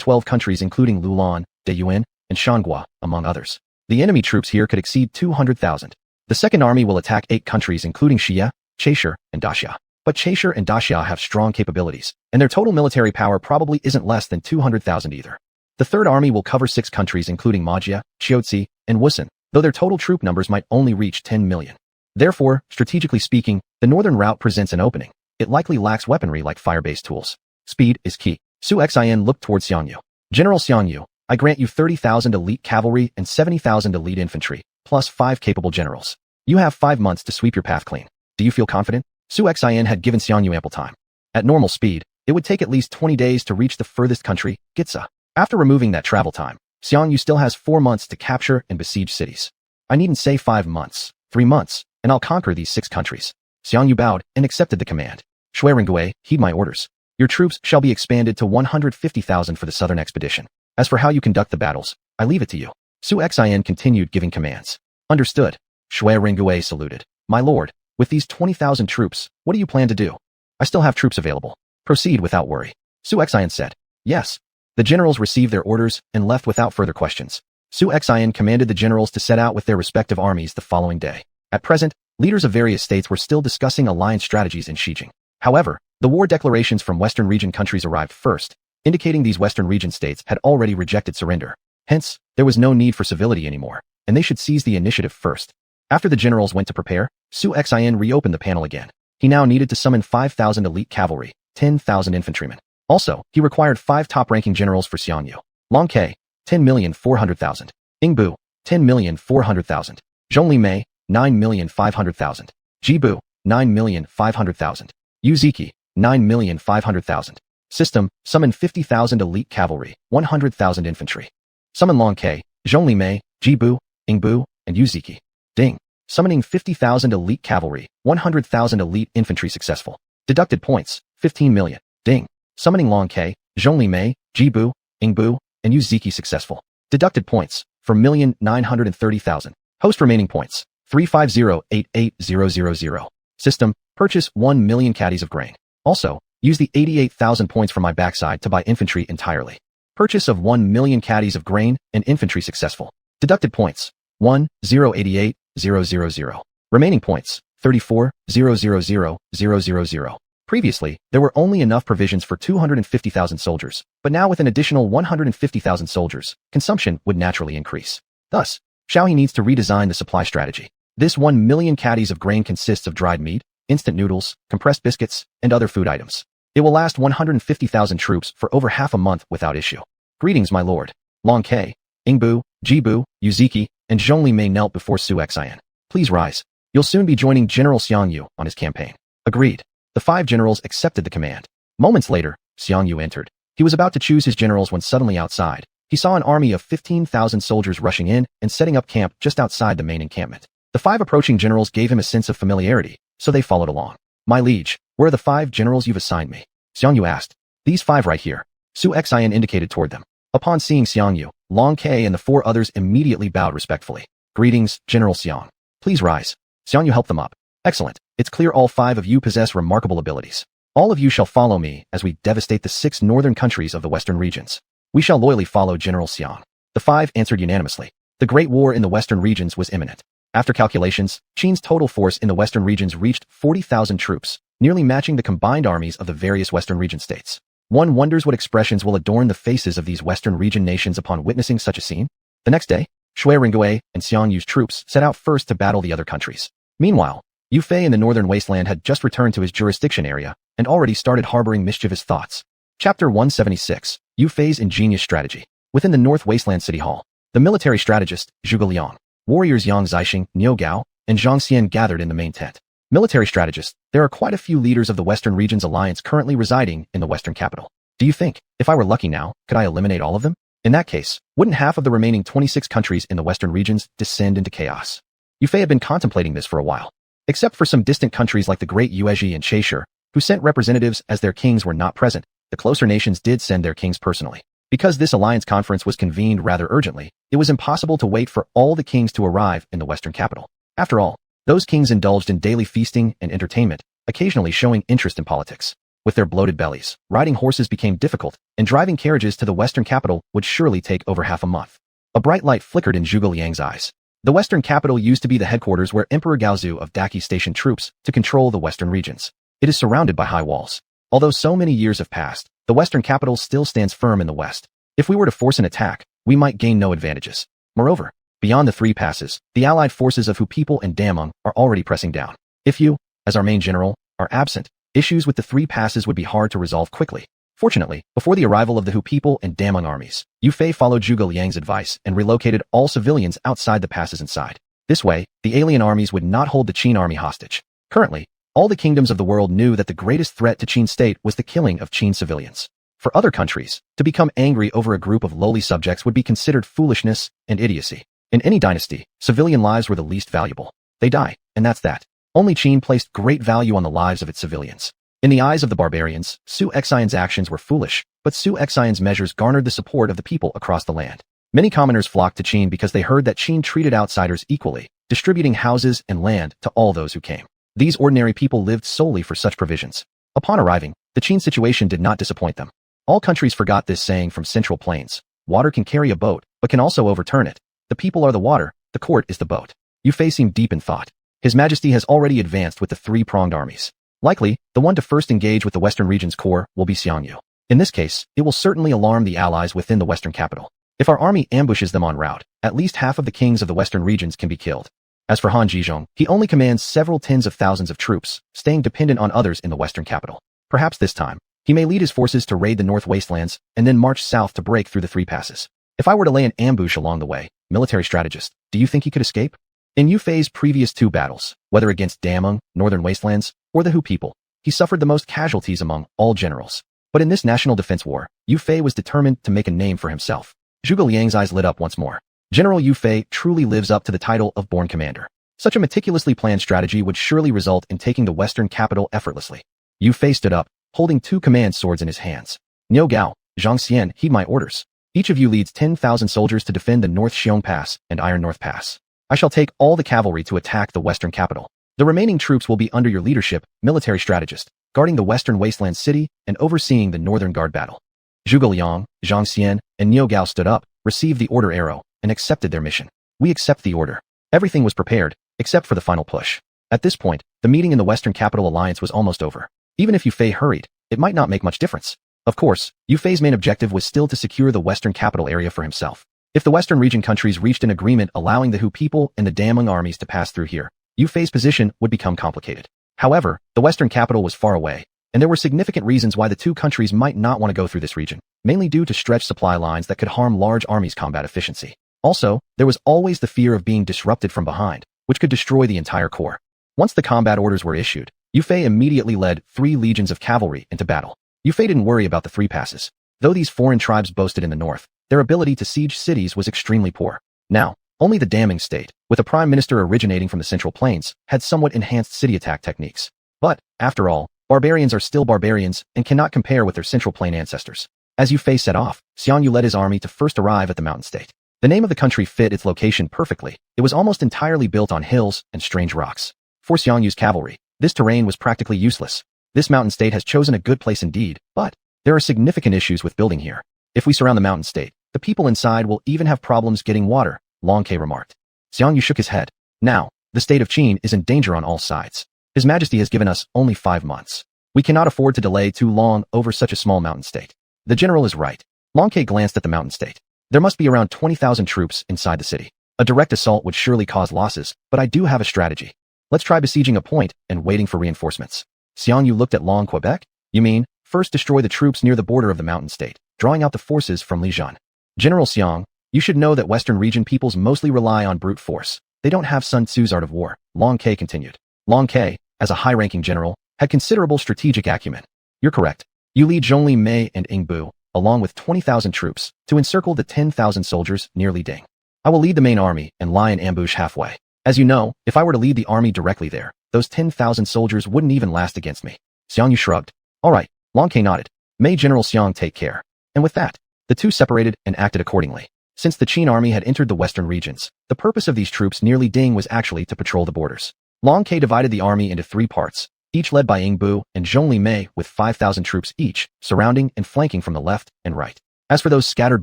12 countries including Lulan, Deyuan, and Shanghua, among others. The enemy troops here could exceed 200,000. The second army will attack 8 countries including Xia, Chaisher, and Daxia. But Chaisher and Daxia have strong capabilities, and their total military power probably isn't less than 200,000 either. The third army will cover 6 countries including Majia, Qiuzi, and Wusun, though their total troop numbers might only reach 10 million. Therefore, strategically speaking, the northern route presents an opening. It likely lacks weaponry like fire-based tools. Speed is key. Xuanhuan looked towards Xiangyu. General Xiangyu, I grant you 30,000 elite cavalry and 70,000 elite infantry, plus 5 capable generals. You have 5 months to sweep your path clean. Do you feel confident? Xuanhuan had given Xiangyu ample time. At normal speed, it would take at least 20 days to reach the furthest country, Gitsa. After removing that travel time, Xiangyu still has 4 months to capture and besiege cities. I needn't say 5 months, 3 months, and I'll conquer these 6 countries. Xiangyu bowed and accepted the command. Shui Rengui, heed my orders. Your troops shall be expanded to 150,000 for the southern expedition. As for how you conduct the battles, I leave it to you. Su Xuanhuan continued giving commands. Understood. Shui Ringgui saluted. My lord, with these 20,000 troops, what do you plan to do? I still have troops available. Proceed without worry. Su Xuanhuan said. Yes. The generals received their orders and left without further questions. Su Xuanhuan commanded the generals to set out with their respective armies the following day. At present, leaders of various states were still discussing alliance strategies in Xijing. However, the war declarations from Western region countries arrived first, indicating these Western region states had already rejected surrender. Hence, there was no need for civility anymore, and they should seize the initiative first. After the generals went to prepare, Su Xuanhuan reopened the panel again. He now needed to summon 5,000 elite cavalry, 10,000 infantrymen. Also, he required 5 top-ranking generals for Xiangyu. Long Ke, 10,400,000. Ingbu, 10,400,000. Zhongli Mei, 9,500,000. Jibu, 9,500,000. Yuziki, 9,500,000. System, summon 50,000 elite cavalry, 100,000 infantry. Summon Long Ke, Zhongli Mei, Jibu, Ingbu, and Yuziki. Ding. Summoning 50,000 elite cavalry, 100,000 elite infantry successful. Deducted points, 15 million. Ding. Summoning Long Ke, Zhongli Mei, Jibu, Ingbu, and Yuziki successful. Deducted points, 4,930,000. Host remaining points, 350,880,000. System, purchase 1 million caddies of grain. Also, use the 88,000 points from my backside to buy infantry entirely. Purchase of 1 million caddies of grain and infantry successful. Deducted points, 1,088,000. Remaining points, 34,000,000. Previously, there were only enough provisions for 250,000 soldiers, but now with an additional 150,000 soldiers, consumption would naturally increase. Thus, Xiaohe needs to redesign the supply strategy. This 1 million caddies of grain consists of dried meat, instant noodles, compressed biscuits, and other food items. It will last 150,000 troops for over half a month without issue. Greetings, my lord. Long Ke, Ingbu, Jibu, Yuziki, and Zhongli Mei knelt before Su Xuanhuan. Please rise. You'll soon be joining General Xiangyu on his campaign. Agreed. The 5 generals accepted the command. Moments later, Xiangyu entered. He was about to choose his generals when suddenly outside, he saw an army of 15,000 soldiers rushing in and setting up camp just outside the main encampment. The 5 approaching generals gave him a sense of familiarity, so they followed along. My liege, where are the 5 generals you've assigned me? Xiangyu asked. These 5 right here. Su Xuanhuan indicated toward them. Upon seeing Xiangyu, Long Ke and the 4 others immediately bowed respectfully. Greetings, General Xiang. Please rise. Xiangyu helped them up. Excellent. It's clear all 5 of you possess remarkable abilities. All of you shall follow me as we devastate the 6 northern countries of the western regions. We shall loyally follow General Xiang. The 5 answered unanimously. The Great War in the western regions was imminent. After calculations, Qin's total force in the western regions reached 40,000 troops, nearly matching the combined armies of the various western region states. One wonders what expressions will adorn the faces of these western region nations upon witnessing such a scene. The next day, Shui Ringgui and Xiangyu's troops set out first to battle the other countries. Meanwhile, Yu Fei in the northern wasteland had just returned to his jurisdiction area and already started harboring mischievous thoughts. Chapter 176, Yu Fei's Ingenious Strategy. Within the North Wasteland City Hall, the military strategist, Zhuge Liang, warriors Yang Zixing, Niu Gao, and Zhang Xian gathered in the main tent. Military strategist, there are quite a few leaders of the Western Region's alliance currently residing in the Western capital. Do you think, if I were lucky now, could I eliminate all of them? In that case, wouldn't half of the remaining 26 countries in the Western regions descend into chaos? Yu Fei had been contemplating this for a while. Except for some distant countries like the Great Yuezhi and Chaisher, who sent representatives as their kings were not present, the closer nations did send their kings personally. Because this alliance conference was convened rather urgently, it was impossible to wait for all the kings to arrive in the Western capital. After all, those kings indulged in daily feasting and entertainment, occasionally showing interest in politics. With their bloated bellies, riding horses became difficult, and driving carriages to the Western capital would surely take over half a month. A bright light flickered in Zhuge Liang's eyes. The Western capital used to be the headquarters where Emperor Gaozu of Daqi stationed troops to control the Western regions. It is surrounded by high walls. Although so many years have passed, the Western capital still stands firm in the west. If we were to force an attack, we might gain no advantages. Moreover, beyond the 3 passes, the allied forces of Hu people and Dameng are already pressing down. If you, as our main general, are absent, issues with the 3 passes would be hard to resolve quickly. Fortunately, before the arrival of the Hu people and Dameng armies, Yu Fei followed Zhuge Liang's advice and relocated all civilians outside the passes inside. This way, the alien armies would not hold the Qin army hostage. Currently, all the kingdoms of the world knew that the greatest threat to Qin state was the killing of Qin civilians. For other countries, to become angry over a group of lowly subjects would be considered foolishness and idiocy. In any dynasty, civilian lives were the least valuable. They die, and that's that. Only Qin placed great value on the lives of its civilians. In the eyes of the barbarians, xuanhuan's actions were foolish, but xuanhuan's measures garnered the support of the people across the land. Many commoners flocked to Qin because they heard that Qin treated outsiders equally, distributing houses and land to all those who came. These ordinary people lived solely for such provisions. Upon arriving, the Qin situation did not disappoint them. All countries forgot this saying from Central Plains: water can carry a boat, but can also overturn it. The people are the water, the court is the boat. Yu Fei seemed deep in thought. His Majesty has already advanced with the three-pronged armies. Likely, the one to first engage with the Western region's core will be Xiangyu. In this case, it will certainly alarm the allies within the Western capital. If our army ambushes them en route, at least half of the kings of the Western regions can be killed. As for Han Zhizhong, he only commands several tens of thousands of troops, staying dependent on others in the Western capital. Perhaps this time, he may lead his forces to raid the North Wastelands and then march south to break through the three passes. If I were to lay an ambush along the way, military strategist, do you think he could escape? In Yu Fei's previous two battles, whether against Dameng, Northern Wastelands, or the Hu people, he suffered the most casualties among all generals. But in this national defense war, Yu Fei was determined to make a name for himself. Zhuge Liang's eyes lit up once more. General Yu Fei truly lives up to the title of born commander. Such a meticulously planned strategy would surely result in taking the Western capital effortlessly. Yu Fei stood up, holding two command swords in his hands. Niu Gao, Zhang Xian, heed my orders. Each of you leads 10,000 soldiers to defend the North Xiong Pass and Iron North Pass. I shall take all the cavalry to attack the Western capital. The remaining troops will be under your leadership, military strategist, guarding the Western Wasteland city and overseeing the Northern Guard battle. Zhuge Liang, Zhang Xian, and Niu Gao stood up, received the order arrow, and accepted their mission. We accept the order. Everything was prepared, except for the final push. At this point, the meeting in the Western Capital Alliance was almost over. Even if Yu Fei hurried, it might not make much difference. Of course, Yu Fei's main objective was still to secure the Western capital area for himself. If the Western region countries reached an agreement allowing the Hu people and the Dameng armies to pass through here, Yu Fei's position would become complicated. However, the Western capital was far away, and there were significant reasons why the two countries might not want to go through this region, mainly due to stretched supply lines that could harm large armies' combat efficiency. Also, there was always the fear of being disrupted from behind, which could destroy the entire core. Once the combat orders were issued, Yu Fei immediately led 3 legions of cavalry into battle. Yu Fei didn't worry about the three passes. Though these foreign tribes boasted in the north, their ability to siege cities was extremely poor. Now, only the Dameng state, with a prime minister originating from the Central Plains, had somewhat enhanced city attack techniques. But, after all, barbarians are still barbarians and cannot compare with their Central Plain ancestors. As Yu Fei set off, Xiangyu led his army to first arrive at the mountain state. The name of the country fit its location perfectly. It was almost entirely built on hills and strange rocks. For Xiangyu's cavalry, this terrain was practically useless. This mountain state has chosen a good place indeed, but there are significant issues with building here. If we surround the mountain state, the people inside will even have problems getting water, Long Ke remarked. Xiangyu shook his head. Now, the state of Qin is in danger on all sides. His Majesty has given us only 5 months. We cannot afford to delay too long over such a small mountain state. The general is right. Long Ke glanced at the mountain state. There must be around 20,000 troops inside the city. A direct assault would surely cause losses, but I do have a strategy. Let's try besieging a point and waiting for reinforcements. Xiangyu looked at Long Quebec. You mean, first destroy the troops near the border of the mountain state, drawing out the forces from Lijian. General Xiang, you should know that Western region peoples mostly rely on brute force. They don't have Sun Tzu's art of war, Long Ke continued. Long Ke, as a high-ranking general, had considerable strategic acumen. You're correct. You lead Zhongli Mei and Ingbu, along with 20,000 troops, to encircle the 10,000 soldiers near Liding. I will lead the main army and lie in ambush halfway. As you know, if I were to lead the army directly there, those 10,000 soldiers wouldn't even last against me. Xiangyu shrugged. All right, Long Ke nodded. May General Xiang take care. And with that, the two separated and acted accordingly. Since the Qin army had entered the western regions, the purpose of these troops near Liding was actually to patrol the borders. Long Ke divided the army into 3 parts, each led by Ingbu and Zhongli Mei with 5,000 troops each, surrounding and flanking from the left and right. As for those scattered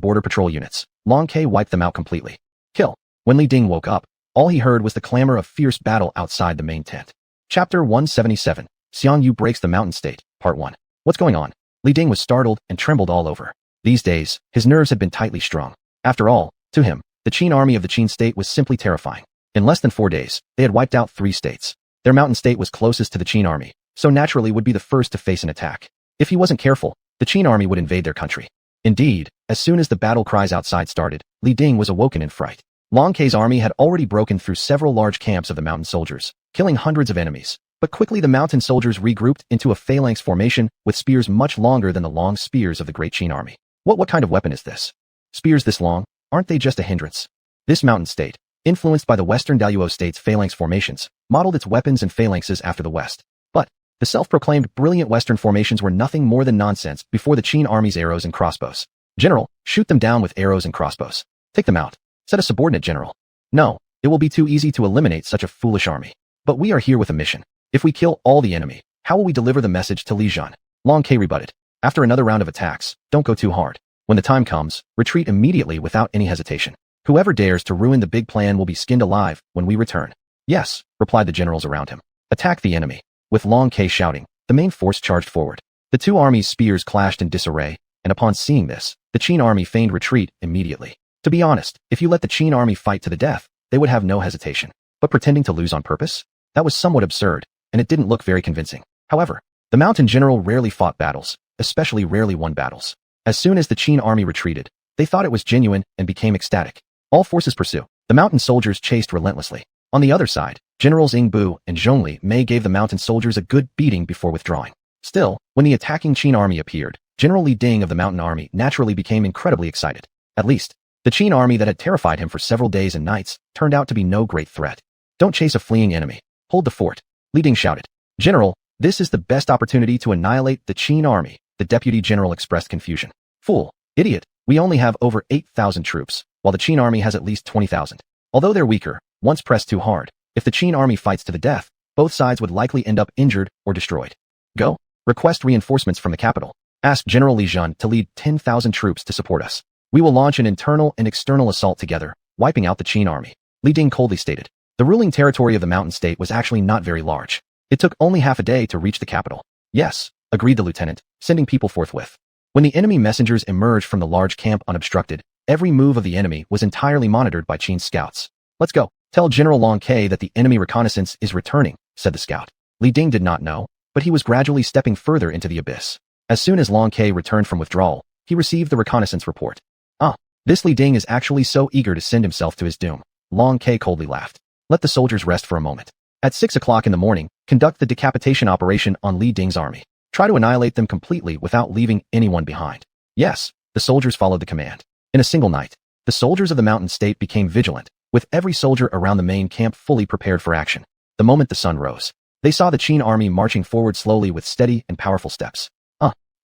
border patrol units, Long Ke wiped them out completely. Kill. When Liding woke up, all he heard was the clamor of fierce battle outside the main tent. Chapter 177. Xiangyu breaks the mountain state, Part 1. What's going on? Liding was startled and trembled all over. These days, his nerves had been tightly strung. After all, to him, the Qin army of the Qin state was simply terrifying. In less than 4 days, they had wiped out 3 states. Their mountain state was closest to the Qin army, so naturally would be the first to face an attack. If he wasn't careful, the Qin army would invade their country. Indeed, as soon as the battle cries outside started, Liding was awoken in fright. Long Ke's army had already broken through several large camps of the mountain soldiers, killing hundreds of enemies. But quickly the mountain soldiers regrouped into a phalanx formation with spears much longer than the long spears of the Great Qin army. What kind of weapon is this? Spears this long? Aren't they just a hindrance? This mountain state, influenced by the Western Daluo state's phalanx formations, modeled its weapons and phalanxes after the West. But The self-proclaimed brilliant Western formations were nothing more than nonsense before the Qin army's arrows and crossbows. General, shoot them down with arrows and crossbows. Take them out, said a subordinate general. No, it will be too easy to eliminate such a foolish army. But we are here with a mission. If we kill all the enemy, how will we deliver the message to Lijian? Long Ke rebutted. After another round of attacks, don't go too hard. When the time comes, retreat immediately without any hesitation. Whoever dares to ruin the big plan will be skinned alive when we return. Yes, replied the generals around him. Attack the enemy. With Long Ke shouting, the main force charged forward. The two armies' spears clashed in disarray, and upon seeing this, the Qin army feigned retreat immediately. To be honest, if you let the Qin army fight to the death, they would have no hesitation. But pretending to lose on purpose? That was somewhat absurd, and it didn't look very convincing. However, the mountain general rarely fought battles, especially rarely won battles. As soon as the Qin army retreated, they thought it was genuine and became ecstatic. All forces pursue. The mountain soldiers chased relentlessly. On the other side, Generals Ing Bu and Zhongli Mei gave the mountain soldiers a good beating before withdrawing. Still, when the attacking Qin army appeared, General Li Ding of the mountain army naturally became incredibly excited. At least, the Qin army that had terrified him for several days and nights turned out to be no great threat. Don't chase a fleeing enemy. Hold the fort. Li Ding shouted. General, this is the best opportunity to annihilate the Qin army, the deputy general expressed confusion. Fool. Idiot. We only have over 8,000 troops, while the Qin army has at least 20,000. Although they're weaker, once pressed too hard, if the Qin army fights to the death, both sides would likely end up injured or destroyed. Go. Request reinforcements from the capital. Ask General Lijian to lead 10,000 troops to support us. We will launch an internal and external assault together, wiping out the Qin army. Li Ding coldly stated. The ruling territory of the mountain state was actually not very large. It took only half a day to reach the capital. Yes, agreed the lieutenant, sending people forthwith. When the enemy messengers emerged from the large camp unobstructed, every move of the enemy was entirely monitored by Qin's scouts. Let's go. Tell General Long Ke that the enemy reconnaissance is returning, said the scout. Li Ding did not know, but he was gradually stepping further into the abyss. As soon as Long Ke returned from withdrawal, he received the reconnaissance report. This Li Ding is actually so eager to send himself to his doom. Long Ke coldly laughed. Let the soldiers rest for a moment. At 6 o'clock in the morning, conduct the decapitation operation on Li Ding's army. Try to annihilate them completely without leaving anyone behind. Yes, the soldiers followed the command. In a single night, the soldiers of the mountain state became vigilant, with every soldier around the main camp fully prepared for action. The moment the sun rose, they saw the Qin army marching forward slowly with steady and powerful steps.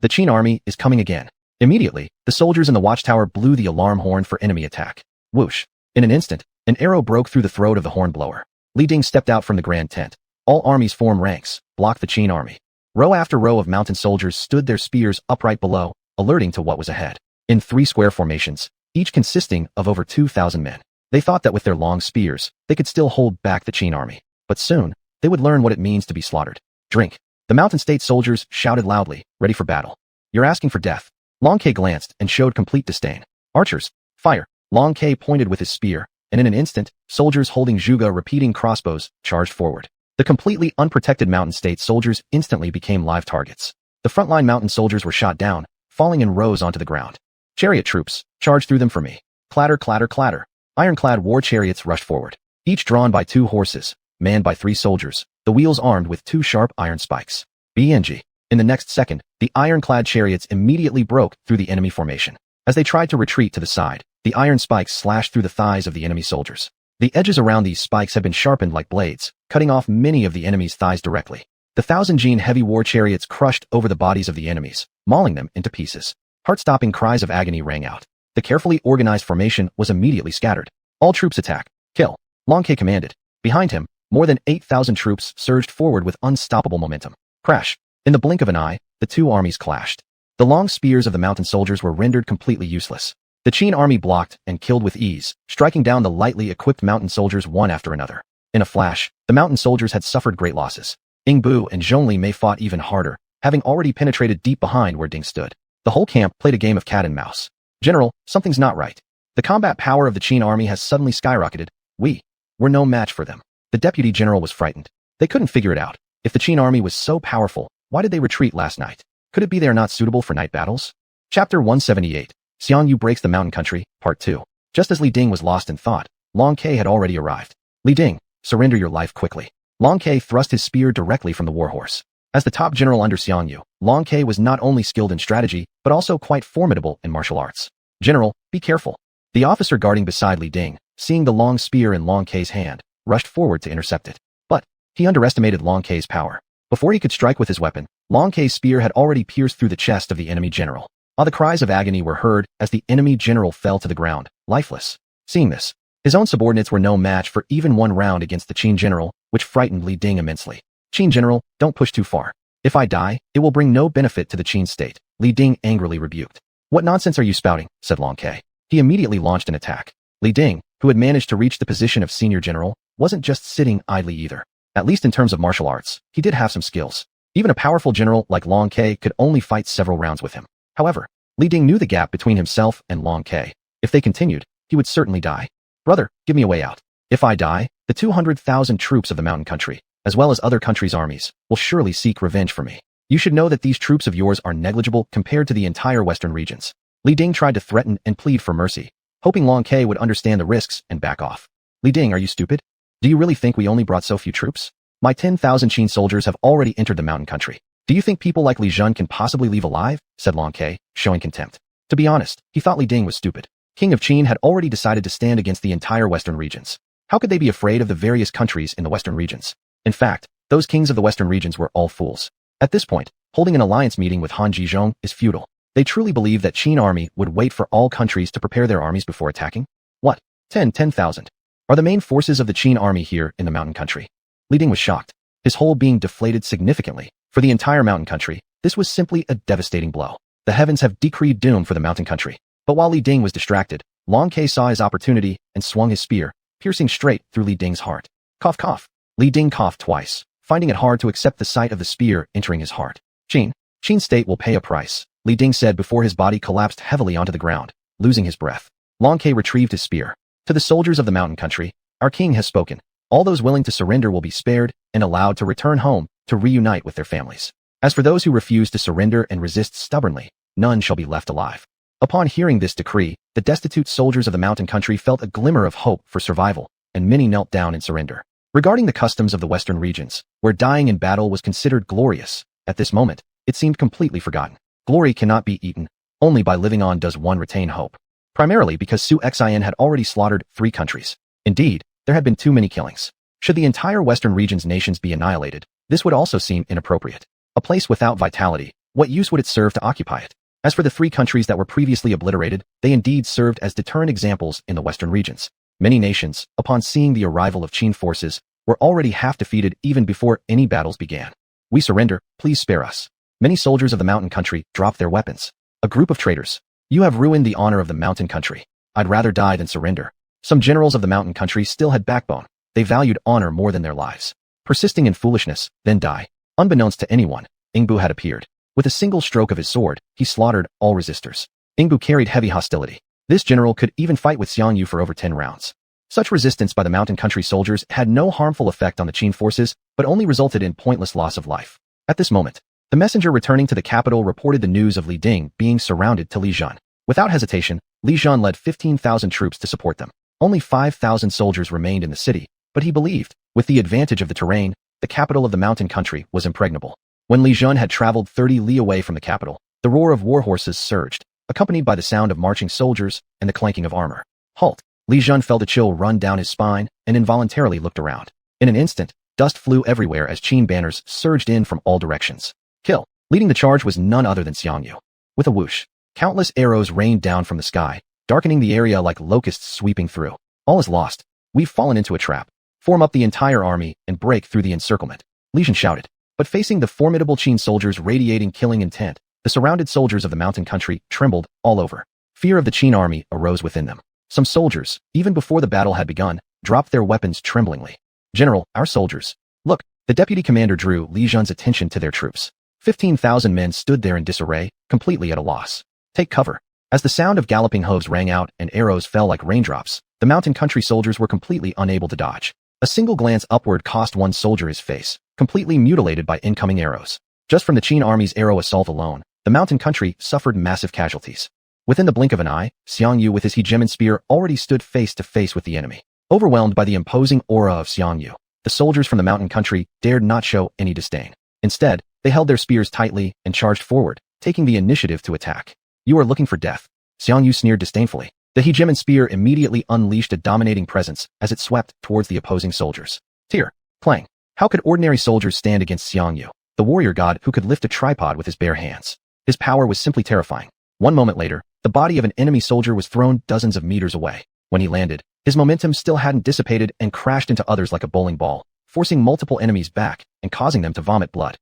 The Qin army is coming again. Immediately, the soldiers in the watchtower blew the alarm horn for enemy attack. Whoosh! In an instant, an arrow broke through the throat of the horn blower. Li Ding stepped out from the grand tent. All armies formed ranks, blocked the Qin army. Row after row of mountain soldiers stood their spears upright below, alerting to what was ahead. In 3 square formations, each consisting of over 2,000 men. They thought that with their long spears, they could still hold back the Qin army. But soon, they would learn what it means to be slaughtered. Drink. The mountain state soldiers shouted loudly, ready for battle. You're asking for death. Long Ke glanced and showed complete disdain. Archers, fire. Long Ke pointed with his spear, and in an instant, soldiers holding zhuge repeating crossbows charged forward. The completely unprotected mountain state soldiers instantly became live targets. The frontline mountain soldiers were shot down, falling in rows onto the ground. Chariot troops, charge through them for me. Clatter, clatter, clatter. Ironclad war chariots rushed forward, each drawn by 2 horses, manned by 3 soldiers, the wheels armed with 2 sharp iron spikes. BNG. In the next second, the ironclad chariots immediately broke through the enemy formation. As they tried to retreat to the side, the iron spikes slashed through the thighs of the enemy soldiers. The edges around these spikes had been sharpened like blades, cutting off many of the enemy's thighs directly. The 1,000-gene heavy war chariots crushed over the bodies of the enemies, mauling them into pieces. Heart-stopping cries of agony rang out. The carefully organized formation was immediately scattered. All troops attack. Kill. Long Ke commanded. Behind him, more than 8,000 troops surged forward with unstoppable momentum. Crash. In the blink of an eye, the 2 armies clashed. The long spears of the mountain soldiers were rendered completely useless. The Qin army blocked and killed with ease, striking down the lightly equipped mountain soldiers one after another. In a flash, the mountain soldiers had suffered great losses. Ing Bu and Zhongli Mei fought even harder, having already penetrated deep behind where Ding stood. The whole camp played a game of cat and mouse. General, something's not right. The combat power of the Qin army has suddenly skyrocketed. We're no match for them. The deputy general was frightened. They couldn't figure it out. If the Qin army was so powerful, why did they retreat last night? Could it be they are not suitable for night battles? Chapter 178. Xianyu breaks the mountain country, Part 2. Just as Li Ding was lost in thought, Long Ke had already arrived. Li Ding, surrender your life quickly. Long Ke thrust his spear directly from the warhorse. As the top general under Xianyu, Long Ke was not only skilled in strategy, but also quite formidable in martial arts. General, be careful. The officer guarding beside Li Ding, seeing the long spear in Long Ke's hand, rushed forward to intercept it. But he underestimated Long Ke's power. Before he could strike with his weapon, Long Kei's spear had already pierced through the chest of the enemy general. While the cries of agony were heard as the enemy general fell to the ground, lifeless. Seeing this, his own subordinates were no match for even one round against the Qin general, which frightened Li Ding immensely. Qin general, don't push too far. If I die, it will bring no benefit to the Qin state, Li Ding angrily rebuked. What nonsense are you spouting, said Long Kei. He immediately launched an attack. Li Ding, who had managed to reach the position of senior general, wasn't just sitting idly either. At least in terms of martial arts, he did have some skills. Even a powerful general like Long Kei could only fight several rounds with him. However, Li Ding knew the gap between himself and Long Kei. If they continued, he would certainly die. Brother, give me a way out. If I die, the 200,000 troops of the mountain country, as well as other countries' armies, will surely seek revenge for me. You should know that these troops of yours are negligible compared to the entire western regions. Li Ding tried to threaten and plead for mercy, hoping Long Kei would understand the risks and back off. Li Ding, are you stupid? Do you really think we only brought so few troops? My 10,000 Qin soldiers have already entered the mountain country. Do you think people like Li Jun can possibly leave alive? Said Long Kei, showing contempt. To be honest, he thought Li Ding was stupid. King of Qin had already decided to stand against the entire western regions. How could they be afraid of the various countries in the western regions? In fact, those kings of the western regions were all fools. At this point, holding an alliance meeting with Han Jizhong is futile. They truly believe that Qin army would wait for all countries to prepare their armies before attacking? What? 10,000. Are the main forces of the Qin army here in the mountain country? Li Ding was shocked, his whole being deflated significantly. For the entire mountain country, this was simply a devastating blow. The heavens have decreed doom for the mountain country. But while Li Ding was distracted, Long Kei saw his opportunity and swung his spear, piercing straight through Li Ding's heart. Cough cough. Li Ding coughed twice, finding it hard to accept the sight of the spear entering his heart. Qin state will pay a price, Li Ding said before his body collapsed heavily onto the ground, losing his breath. Long Kei retrieved his spear. To the soldiers of the mountain country, our king has spoken. All those willing to surrender will be spared and allowed to return home to reunite with their families. As for those who refuse to surrender and resist stubbornly, none shall be left alive. Upon hearing this decree, the destitute soldiers of the mountain country felt a glimmer of hope for survival, and many knelt down in surrender. Regarding the customs of the western regions, where dying in battle was considered glorious, at this moment, it seemed completely forgotten. Glory cannot be eaten. Only by living on does one retain hope. Primarily because xuanhuan had already slaughtered 3 countries. Indeed, there had been too many killings. Should the entire western region's nations be annihilated, this would also seem inappropriate. A place without vitality, what use would it serve to occupy it? As for the 3 countries that were previously obliterated, they indeed served as deterrent examples in the western regions. Many nations, upon seeing the arrival of Qin forces, were already half defeated even before any battles began. We surrender, please spare us. Many soldiers of the mountain country dropped their weapons. A group of traitors. You have ruined the honor of the mountain country. I'd rather die than surrender. Some generals of the mountain country still had backbone. They valued honor more than their lives. Persisting in foolishness, then die. Unbeknownst to anyone, Ingbu had appeared. With a single stroke of his sword, he slaughtered all resistors. Ingbu carried heavy hostility. This general could even fight with Xiangyu for over 10 rounds. Such resistance by the mountain country soldiers had no harmful effect on the Qin forces, but only resulted in pointless loss of life. At this moment, the messenger returning to the capital reported the news of Li Ding being surrounded to Li Jun. Without hesitation, Li Jun led 15,000 troops to support them. Only 5,000 soldiers remained in the city, but he believed, with the advantage of the terrain, the capital of the mountain country was impregnable. When Li Jun had traveled 30 li away from the capital, the roar of war horses surged, accompanied by the sound of marching soldiers and the clanking of armor. Halt! Li Jun felt a chill run down his spine and involuntarily looked around. In an instant, dust flew everywhere as Qin banners surged in from all directions. Kill! Leading the charge was none other than Xiangyu. With a whoosh, countless arrows rained down from the sky, darkening the area like locusts sweeping through. All is lost. We've fallen into a trap. Form up the entire army and break through the encirclement. Li Jun shouted. But facing the formidable Qin soldiers radiating killing intent, the surrounded soldiers of the mountain country trembled all over. Fear of the Qin army arose within them. Some soldiers, even before the battle had begun, dropped their weapons tremblingly. General, our soldiers. Look, the deputy commander drew Li Jun's attention to their troops. 15,000 men stood there in disarray, completely at a loss. Take cover. As the sound of galloping hooves rang out and arrows fell like raindrops, the mountain country soldiers were completely unable to dodge. A single glance upward cost one soldier his face, completely mutilated by incoming arrows. Just from the Qin army's arrow assault alone, the mountain country suffered massive casualties. Within the blink of an eye, Xiangyu with his hegemon spear already stood face to face with the enemy. Overwhelmed by the imposing aura of Xiangyu, the soldiers from the mountain country dared not show any disdain. Instead, they held their spears tightly and charged forward, taking the initiative to attack. You are looking for death. Xiangyu sneered disdainfully. The hegemon spear immediately unleashed a dominating presence as it swept towards the opposing soldiers. Tear. Clang. How could ordinary soldiers stand against Xiangyu? the warrior god who could lift a tripod with his bare hands. His power was simply terrifying. One moment later, the body of an enemy soldier was thrown dozens of meters away. When he landed, his momentum still hadn't dissipated and crashed into others like a bowling ball, forcing multiple enemies back and causing them to vomit blood.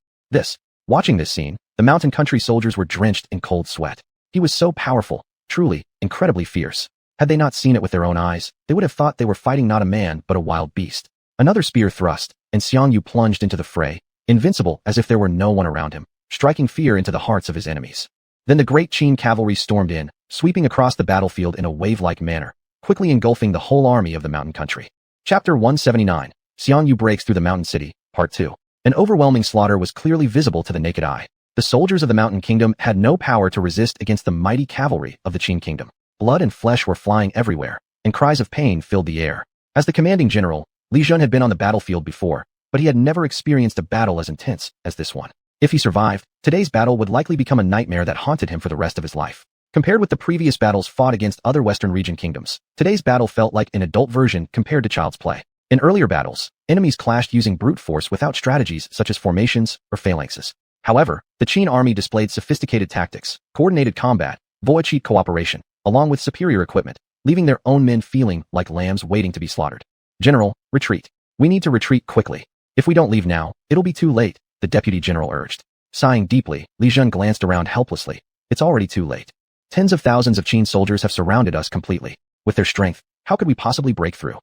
Watching this scene, the mountain country soldiers were drenched in cold sweat. He was so powerful, truly, incredibly fierce. Had they not seen it with their own eyes, they would have thought they were fighting not a man but a wild beast. Another spear thrust, and Xiangyu plunged into the fray, invincible as if there were no one around him, striking fear into the hearts of his enemies. Then the Great Qi cavalry stormed in, sweeping across the battlefield in a wave-like manner, quickly engulfing the whole army of the mountain country. Chapter 179, Xiangyu breaks through the mountain city, Part 2. An overwhelming slaughter was clearly visible to the naked eye. The soldiers of the mountain kingdom had no power to resist against the mighty cavalry of the Qin kingdom. Blood and flesh were flying everywhere, and cries of pain filled the air. As the commanding general, Li Jun had been on the battlefield before, but he had never experienced a battle as intense as this one. If he survived, today's battle would likely become a nightmare that haunted him for the rest of his life. Compared with the previous battles fought against other Western region kingdoms, today's battle felt like an adult version compared to child's play. In earlier battles, enemies clashed using brute force without strategies such as formations or phalanxes. However, the Qin army displayed sophisticated tactics, coordinated combat, voichi cooperation, along with superior equipment, leaving their own men feeling like lambs waiting to be slaughtered. General, retreat. We need to retreat quickly. If we don't leave now, it'll be too late, the deputy general urged. Sighing deeply, Li Jun glanced around helplessly. It's already too late. Tens of thousands of Qin soldiers have surrounded us completely. With their strength, how could we possibly break through?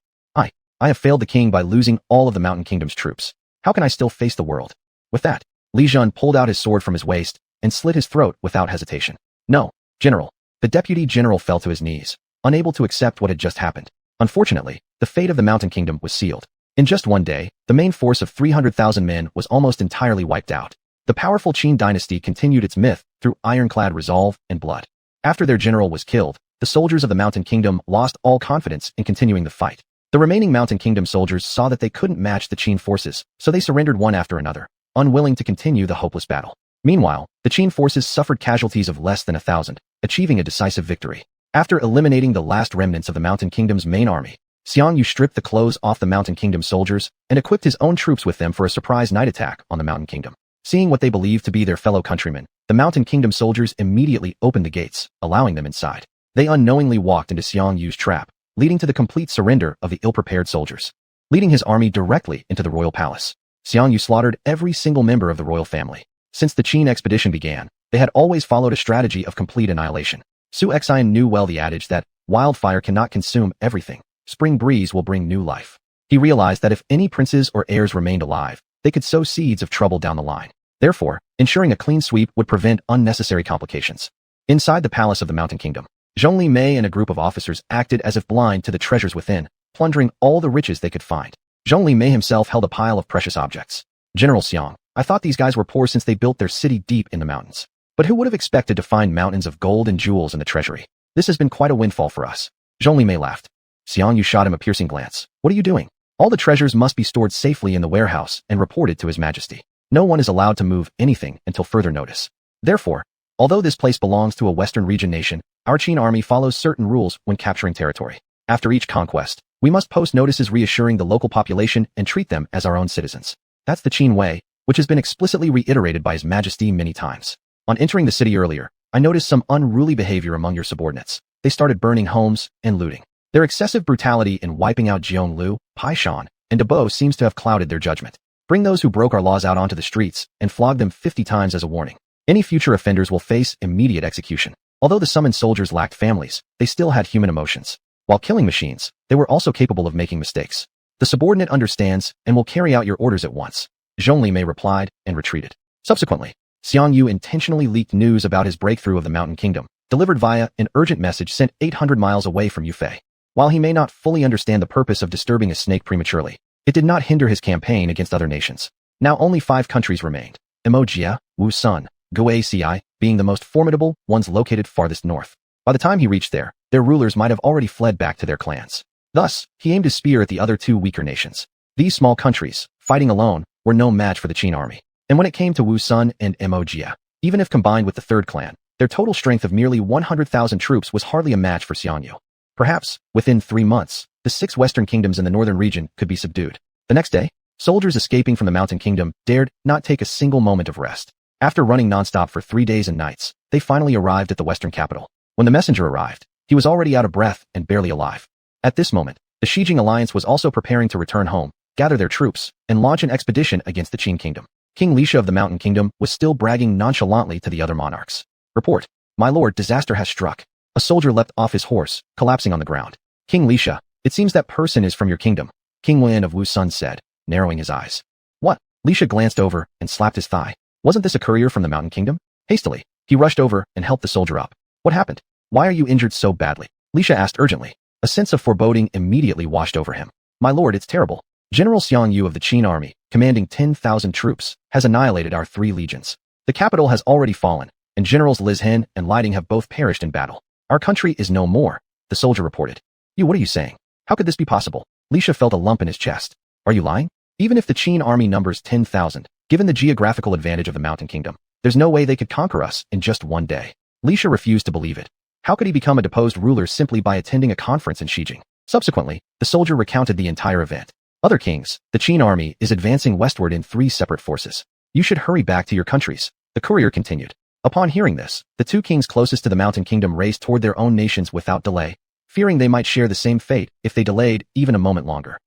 I have failed the king by losing all of the mountain kingdom's troops. How can I still face the world? With that, Li Jun pulled out his sword from his waist and slit his throat without hesitation. No, General. The deputy general fell to his knees, unable to accept what had just happened. Unfortunately, the fate of the mountain kingdom was sealed. In just one day, the main force of 300,000 men was almost entirely wiped out. The powerful Qin dynasty continued its myth through ironclad resolve and blood. After their general was killed, the soldiers of the mountain kingdom lost all confidence in continuing the fight. The remaining mountain kingdom soldiers saw that they couldn't match the Qin forces, so they surrendered one after another, unwilling to continue the hopeless battle. Meanwhile, the Qin forces suffered casualties of less than 1,000, achieving a decisive victory. After eliminating the last remnants of the mountain kingdom's main army, Xiangyu stripped the clothes off the mountain kingdom soldiers and equipped his own troops with them for a surprise night attack on the mountain kingdom. Seeing what they believed to be their fellow countrymen, the mountain kingdom soldiers immediately opened the gates, allowing them inside. They unknowingly walked into Xiangyu's trap, leading to the complete surrender of the ill-prepared soldiers. Leading his army directly into the royal palace, Xiangyu slaughtered every single member of the royal family. Since the Qin expedition began, they had always followed a strategy of complete annihilation. Xuanhuan knew well the adage that wildfire cannot consume everything. Spring breeze will bring new life. He realized that if any princes or heirs remained alive, they could sow seeds of trouble down the line. Therefore, ensuring a clean sweep would prevent unnecessary complications. Inside the palace of the mountain kingdom, Zhongli Mei and a group of officers acted as if blind to the treasures within, plundering all the riches they could find. Zhongli Mei himself held a pile of precious objects. General Xiang, I thought these guys were poor since they built their city deep in the mountains. But who would have expected to find mountains of gold and jewels in the treasury? This has been quite a windfall for us. Zhongli Mei laughed. Xiangyu shot him a piercing glance. What are you doing? All the treasures must be stored safely in the warehouse and reported to His Majesty. No one is allowed to move anything until further notice. Therefore, although this place belongs to a Western region nation, our Qin army follows certain rules when capturing territory. After each conquest, we must post notices reassuring the local population and treat them as our own citizens. That's the Qin way, which has been explicitly reiterated by His Majesty many times. On entering the city earlier, I noticed some unruly behavior among your subordinates. They started burning homes and looting. Their excessive brutality in wiping out Jionglu, Paishan, and Dabo seems to have clouded their judgment. Bring those who broke our laws out onto the streets and flog them 50 times as a warning. Any future offenders will face immediate execution. Although the summoned soldiers lacked families, they still had human emotions. While killing machines, they were also capable of making mistakes. The subordinate understands and will carry out your orders at once. Zhongli Mei replied and retreated. Subsequently, Xiangyu intentionally leaked news about his breakthrough of the Mountain Kingdom, delivered via an urgent message sent 800 miles away from Yufei. While he may not fully understand the purpose of disturbing a snake prematurely, it did not hinder his campaign against other nations. Now only 5 countries remained. Emojia, Wusun, Guaci being the most formidable ones located farthest north. By the time he reached there, their rulers might have already fled back to their clans. Thus, he aimed his spear at the other 2 weaker nations. These small countries, fighting alone, were no match for the Qin army. And when it came to Wusun and Emojia, even if combined with the 3rd clan, their total strength of nearly 100,000 troops was hardly a match for Xiangyu. Perhaps, within 3 months, the 6 western kingdoms in the northern region could be subdued. The next day, Soldiers escaping from the Mountain Kingdom dared not take a single moment of rest. After running nonstop for 3 days and nights, they finally arrived at the western capital. When the messenger arrived, he was already out of breath and barely alive. At this moment, the Xijing alliance was also preparing to return home, gather their troops, and launch an expedition against the Qin kingdom. King Lisha of the Mountain Kingdom was still bragging nonchalantly to the other monarchs. Report, my lord, disaster has struck. A soldier leapt off his horse, collapsing on the ground. King Lisha, it seems that person is from your kingdom, King Wen of Wusun said, narrowing his eyes. What? Lisha glanced over and slapped his thigh. Wasn't this a courier from the Mountain Kingdom? Hastily, he rushed over and helped the soldier up. What happened? Why are you injured so badly? Lisha asked urgently. A sense of foreboding immediately washed over him. My lord, it's terrible. General Xianyu of the Qin army, commanding 10,000 troops, has annihilated our 3 legions. The capital has already fallen, and Generals Liz Hen and Lighting have both perished in battle. Our country is no more, the soldier reported. What are you saying? How could this be possible? Lisha felt a lump in his chest. Are you lying? Even if the Qin army numbers 10,000, given the geographical advantage of the Mountain Kingdom, there's no way they could conquer us in just 1 day. Lisha refused to believe it. How could he become a deposed ruler simply by attending a conference in Xijing? Subsequently, the soldier recounted the entire event. Other kings, the Qin army is advancing westward in 3 separate forces. You should hurry back to your countries, the courier continued. Upon hearing this, the 2 kings closest to the Mountain Kingdom raced toward their own nations without delay, fearing they might share the same fate if they delayed even a moment longer.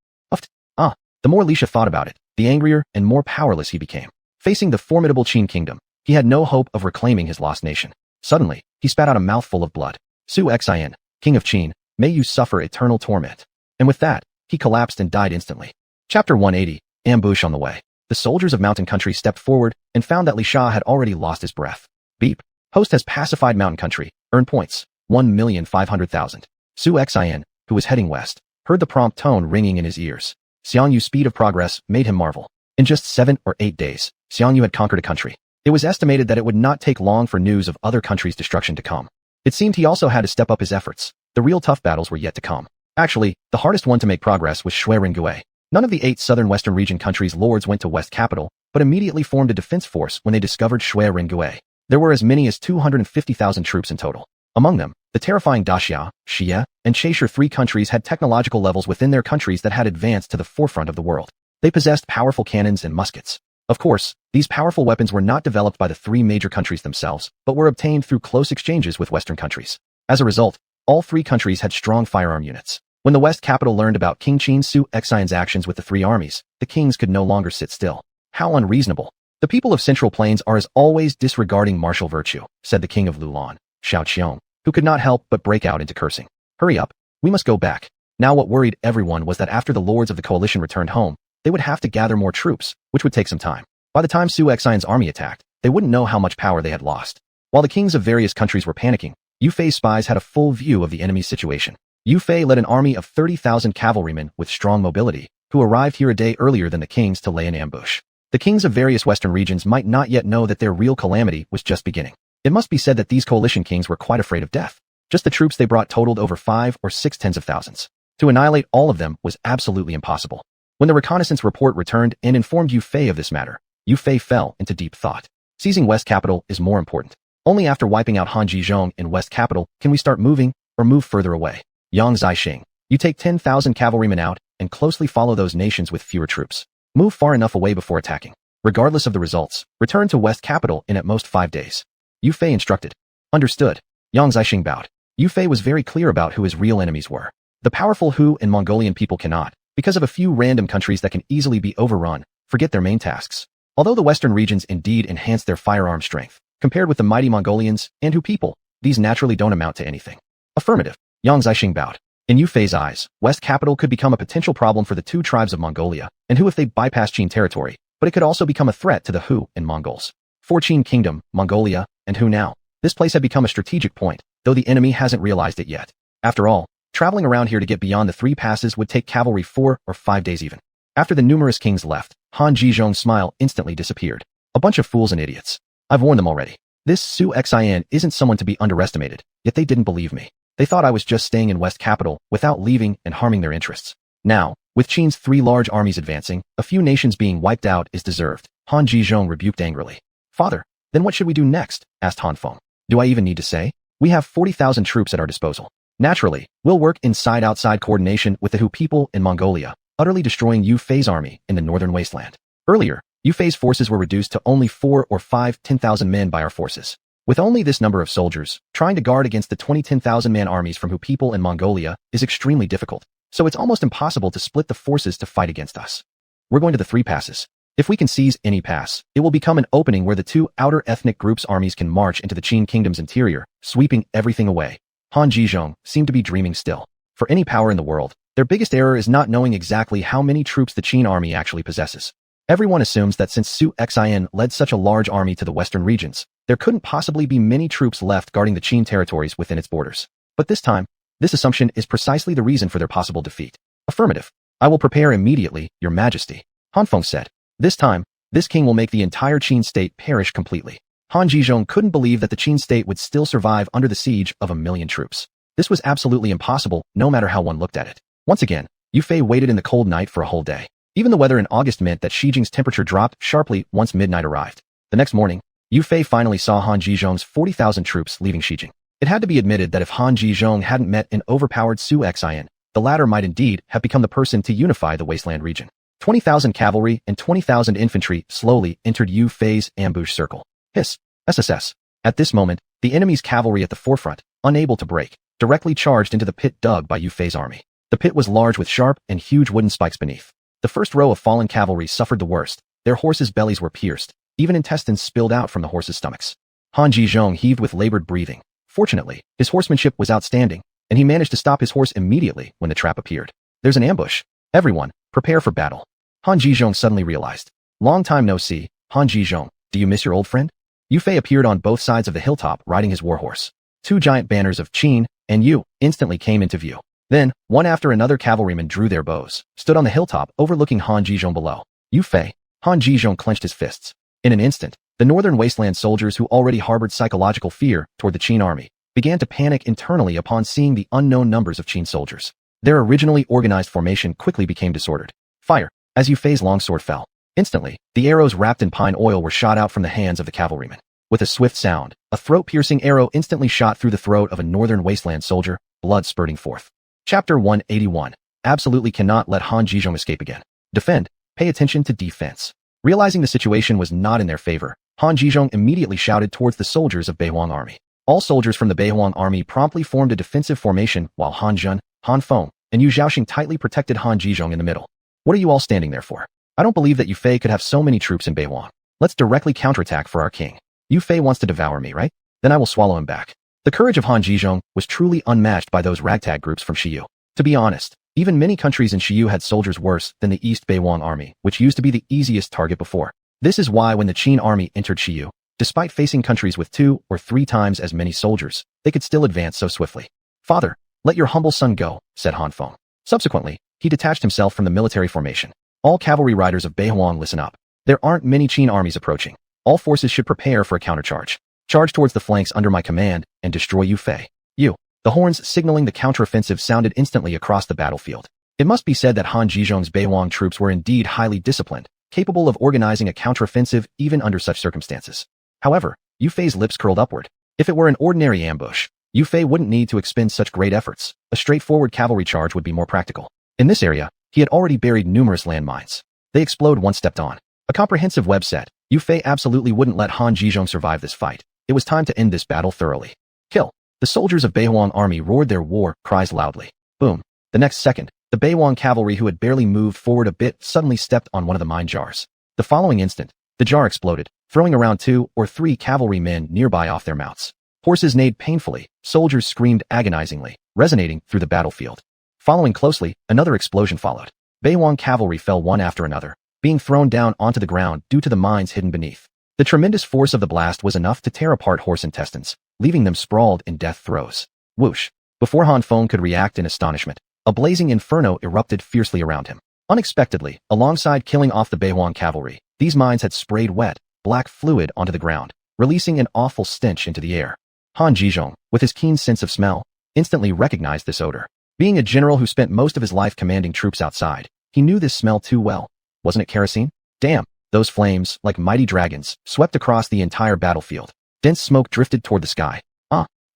The more Lisha thought about it, the angrier and more powerless he became. Facing the formidable Qin kingdom, he had no hope of reclaiming his lost nation. Suddenly, he spat out a mouthful of blood. Xuanhuan, king of Qin, may you suffer eternal torment. And with that, he collapsed and died instantly. Chapter 180, Ambush on the way. The soldiers of Mountain Country stepped forward and found that Lisha had already lost his breath. Beep. Host has pacified Mountain Country. Earn points. 1,500,000. Xuanhuan, who was heading west, heard the prompt tone ringing in his ears. Xianyu's speed of progress made him marvel. In just 7 or 8 days, Xianyu had conquered a country. It was estimated that it would not take long for news of other countries' destruction to come. It seemed he also had to step up his efforts. The real tough battles were yet to come. Actually, the hardest one to make progress was xuanhuan. None of the 8 southern western region countries' lords went to West Capital, but immediately formed a defense force when they discovered xuanhuan. There were as many as 250,000 troops in total. Among them, the terrifying Daxia, Xie, and Chaisher 3 countries had technological levels within their countries that had advanced to the forefront of the world. They possessed powerful cannons and muskets. Of course, these powerful weapons were not developed by the 3 major countries themselves, but were obtained through close exchanges with Western countries. As a result, all 3 countries had strong firearm units. When the West capital learned about King Qin Xuanhuan's actions with the 3 armies, the kings could no longer sit still. How unreasonable. The people of Central Plains are as always disregarding martial virtue, said the king of Lulan, Xiao Qiong, who could not help but break out into cursing. Hurry up, we must go back. Now what worried everyone was that after the lords of the coalition returned home, they would have to gather more troops, which would take some time. By the time Xuanhuan's army attacked, they wouldn't know how much power they had lost. While the kings of various countries were panicking, Yu Fei's spies had a full view of the enemy's situation. Yu Fei led an army of 30,000 cavalrymen with strong mobility, who arrived here a day earlier than the kings to lay an ambush. The kings of various western regions might not yet know that their real calamity was just beginning. It must be said that these coalition kings were quite afraid of death. Just the troops they brought totaled over 5 or 6 tens of thousands. To annihilate all of them was absolutely impossible. When the reconnaissance report returned and informed Yu Fei of this matter, Yu Fei fell into deep thought. Seizing West Capital is more important. Only after wiping out Han Jizhong in West Capital can we start moving or move further away. Yang Zixing, you take 10,000 cavalrymen out and closely follow those nations with fewer troops. Move far enough away before attacking. Regardless of the results, return to West Capital in at most 5 days. Yu Fei instructed. Understood. Yang Zixing bowed. Yu Fei was very clear about who his real enemies were. The powerful Hu and Mongolian people cannot, because of a few random countries that can easily be overrun, forget their main tasks. Although the western regions indeed enhance their firearm strength, compared with the mighty Mongolians and Hu people, these naturally don't amount to anything. Affirmative. Yang Zixing bowed. In Yu Fei's eyes, West Capital could become a potential problem for the 2 tribes of Mongolia, and Hu if they bypass Qin territory, but it could also become a threat to the Hu and Mongols. For Qin Kingdom, Mongolia, and Hu now, this place had become a strategic point, though the enemy hasn't realized it yet. After all, traveling around here to get beyond the 3 passes would take cavalry 4 or 5 days even. After the numerous kings left, Han Jizhong's smile instantly disappeared. A bunch of fools and idiots. I've warned them already. This Xuanhuan isn't someone to be underestimated, yet they didn't believe me. They thought I was just staying in West Capital without leaving and harming their interests. Now, with Qin's 3 large armies advancing, a few nations being wiped out is deserved, Han Jizhong rebuked angrily. Father, then what should we do next? Asked Han Feng. Do I even need to say? We have 40,000 troops at our disposal. Naturally, we'll work inside-outside coordination with the Hu people in Mongolia, utterly destroying Yu Fei's army in the northern wasteland. Earlier, Yu Fei's forces were reduced to only 4 or 5 10,000 men by our forces. With only this number of soldiers, trying to guard against the 20 10,000-man armies from Hu people in Mongolia is extremely difficult, so it's almost impossible to split the forces to fight against us. We're going to the 3 passes. If we can seize any pass, it will become an opening where the 2 outer ethnic groups' armies can march into the Qin kingdom's interior, sweeping everything away. Han Zhizhong seemed to be dreaming still. For any power in the world, their biggest error is not knowing exactly how many troops the Qin army actually possesses. Everyone assumes that since xuanhuan led such a large army to the western regions, there couldn't possibly be many troops left guarding the Qin territories within its borders. But this time, this assumption is precisely the reason for their possible defeat. Affirmative. I will prepare immediately, Your Majesty, Han Feng said. This time, this king will make the entire Qin state perish completely. Han Zhizhong couldn't believe that the Qin state would still survive under the siege of 1,000,000 troops. This was absolutely impossible, no matter how one looked at it. Once again, Yu Fei waited in the cold night for a whole day. Even the weather in August meant that Xi Jing's temperature dropped sharply once midnight arrived. The next morning, Yu Fei finally saw Han Zhizhong's 40,000 troops leaving Xi Jing. It had to be admitted that if Han Zhizhong hadn't met an overpowered xuanhuan, the latter might indeed have become the person to unify the Wasteland region. 20,000 cavalry and 20,000 infantry slowly entered Yu Fei's ambush circle. Hiss. SSS. At this moment, the enemy's cavalry at the forefront, unable to break, directly charged into the pit dug by Yu Fei's army. The pit was large with sharp and huge wooden spikes beneath. The first row of fallen cavalry suffered the worst. Their horses' bellies were pierced. Even intestines spilled out from the horses' stomachs. Han Zhizhong heaved with labored breathing. Fortunately, his horsemanship was outstanding, and he managed to stop his horse immediately when the trap appeared. There's an ambush. Everyone, prepare for battle. Han Zhizhong suddenly realized. Long time no see, Han Zhizhong, do you miss your old friend? Yu Fei appeared on both sides of the hilltop riding his warhorse. 2 giant banners of Qin and Yu instantly came into view. Then, one after another cavalrymen drew their bows, stood on the hilltop overlooking Han Zhizhong below. Yu Fei. Han Zhizhong clenched his fists. In an instant, the northern wasteland soldiers who already harbored psychological fear toward the Qin army began to panic internally upon seeing the unknown numbers of Qin soldiers. Their originally organized formation quickly became disordered. Fire! As Yu Fei's longsword fell. Instantly, the arrows wrapped in pine oil were shot out from the hands of the cavalrymen. With a swift sound, a throat-piercing arrow instantly shot through the throat of a northern wasteland soldier, blood spurting forth. Chapter 181. Absolutely cannot let Han Zhizhong escape again. Defend. Pay attention to defense. Realizing the situation was not in their favor, Han Zhizhong immediately shouted towards the soldiers of Beihuang army. All soldiers from the Beihuang army promptly formed a defensive formation while Han Zhun, Han Feng, and Yu Zhaoxing tightly protected Han Zhizhong in the middle. What are you all standing there for? I don't believe that Yu Fei could have so many troops in Beihuang. Let's directly counterattack for our king. Yu Fei wants to devour me, right? Then I will swallow him back. The courage of Han Zhizhong was truly unmatched by those ragtag groups from Shiyu. To be honest, even many countries in Shiyu had soldiers worse than the East Beihuang army, which used to be the easiest target before. This is why when the Qin army entered Shiyu, despite facing countries with 2 or 3 times as many soldiers, they could still advance so swiftly. Father, let your humble son go, said Han Feng. Subsequently, he detached himself from the military formation. All cavalry riders of Beihuang, listen up. There aren't many Qin armies approaching. All forces should prepare for a countercharge. Charge towards the flanks under my command and destroy Yu Fei. The horns signaling the counteroffensive sounded instantly across the battlefield. It must be said that Han Zhizhong's Beihuang troops were indeed highly disciplined, capable of organizing a counteroffensive even under such circumstances. However, Yu Fei's lips curled upward. If it were an ordinary ambush, Yu Fei wouldn't need to expend such great efforts. A straightforward cavalry charge would be more practical. In this area, he had already buried numerous landmines. They explode once stepped on. A comprehensive web set. Yu Fei absolutely wouldn't let Han Zhizhong survive this fight. It was time to end this battle thoroughly. Kill. The soldiers of Beihuang army roared their war cries loudly. Boom. The next second, the Beihuang cavalry who had barely moved forward a bit suddenly stepped on one of the mine jars. The following instant, the jar exploded, throwing around 2 or 3 cavalry men nearby off their mounts. Horses neighed painfully, soldiers screamed agonizingly, resonating through the battlefield. Following closely, another explosion followed. Beihuang cavalry fell one after another, being thrown down onto the ground due to the mines hidden beneath. The tremendous force of the blast was enough to tear apart horse intestines, leaving them sprawled in death throes. Whoosh! Before Han Feng could react in astonishment, a blazing inferno erupted fiercely around him. Unexpectedly, alongside killing off the Beihuang cavalry, these mines had sprayed wet, black fluid onto the ground, releasing an awful stench into the air. Han Zhizhong, with his keen sense of smell, instantly recognized this odor. Being a general who spent most of his life commanding troops outside, he knew this smell too well. Wasn't it kerosene? Damn! Those flames, like mighty dragons, swept across the entire battlefield. Dense smoke drifted toward the sky.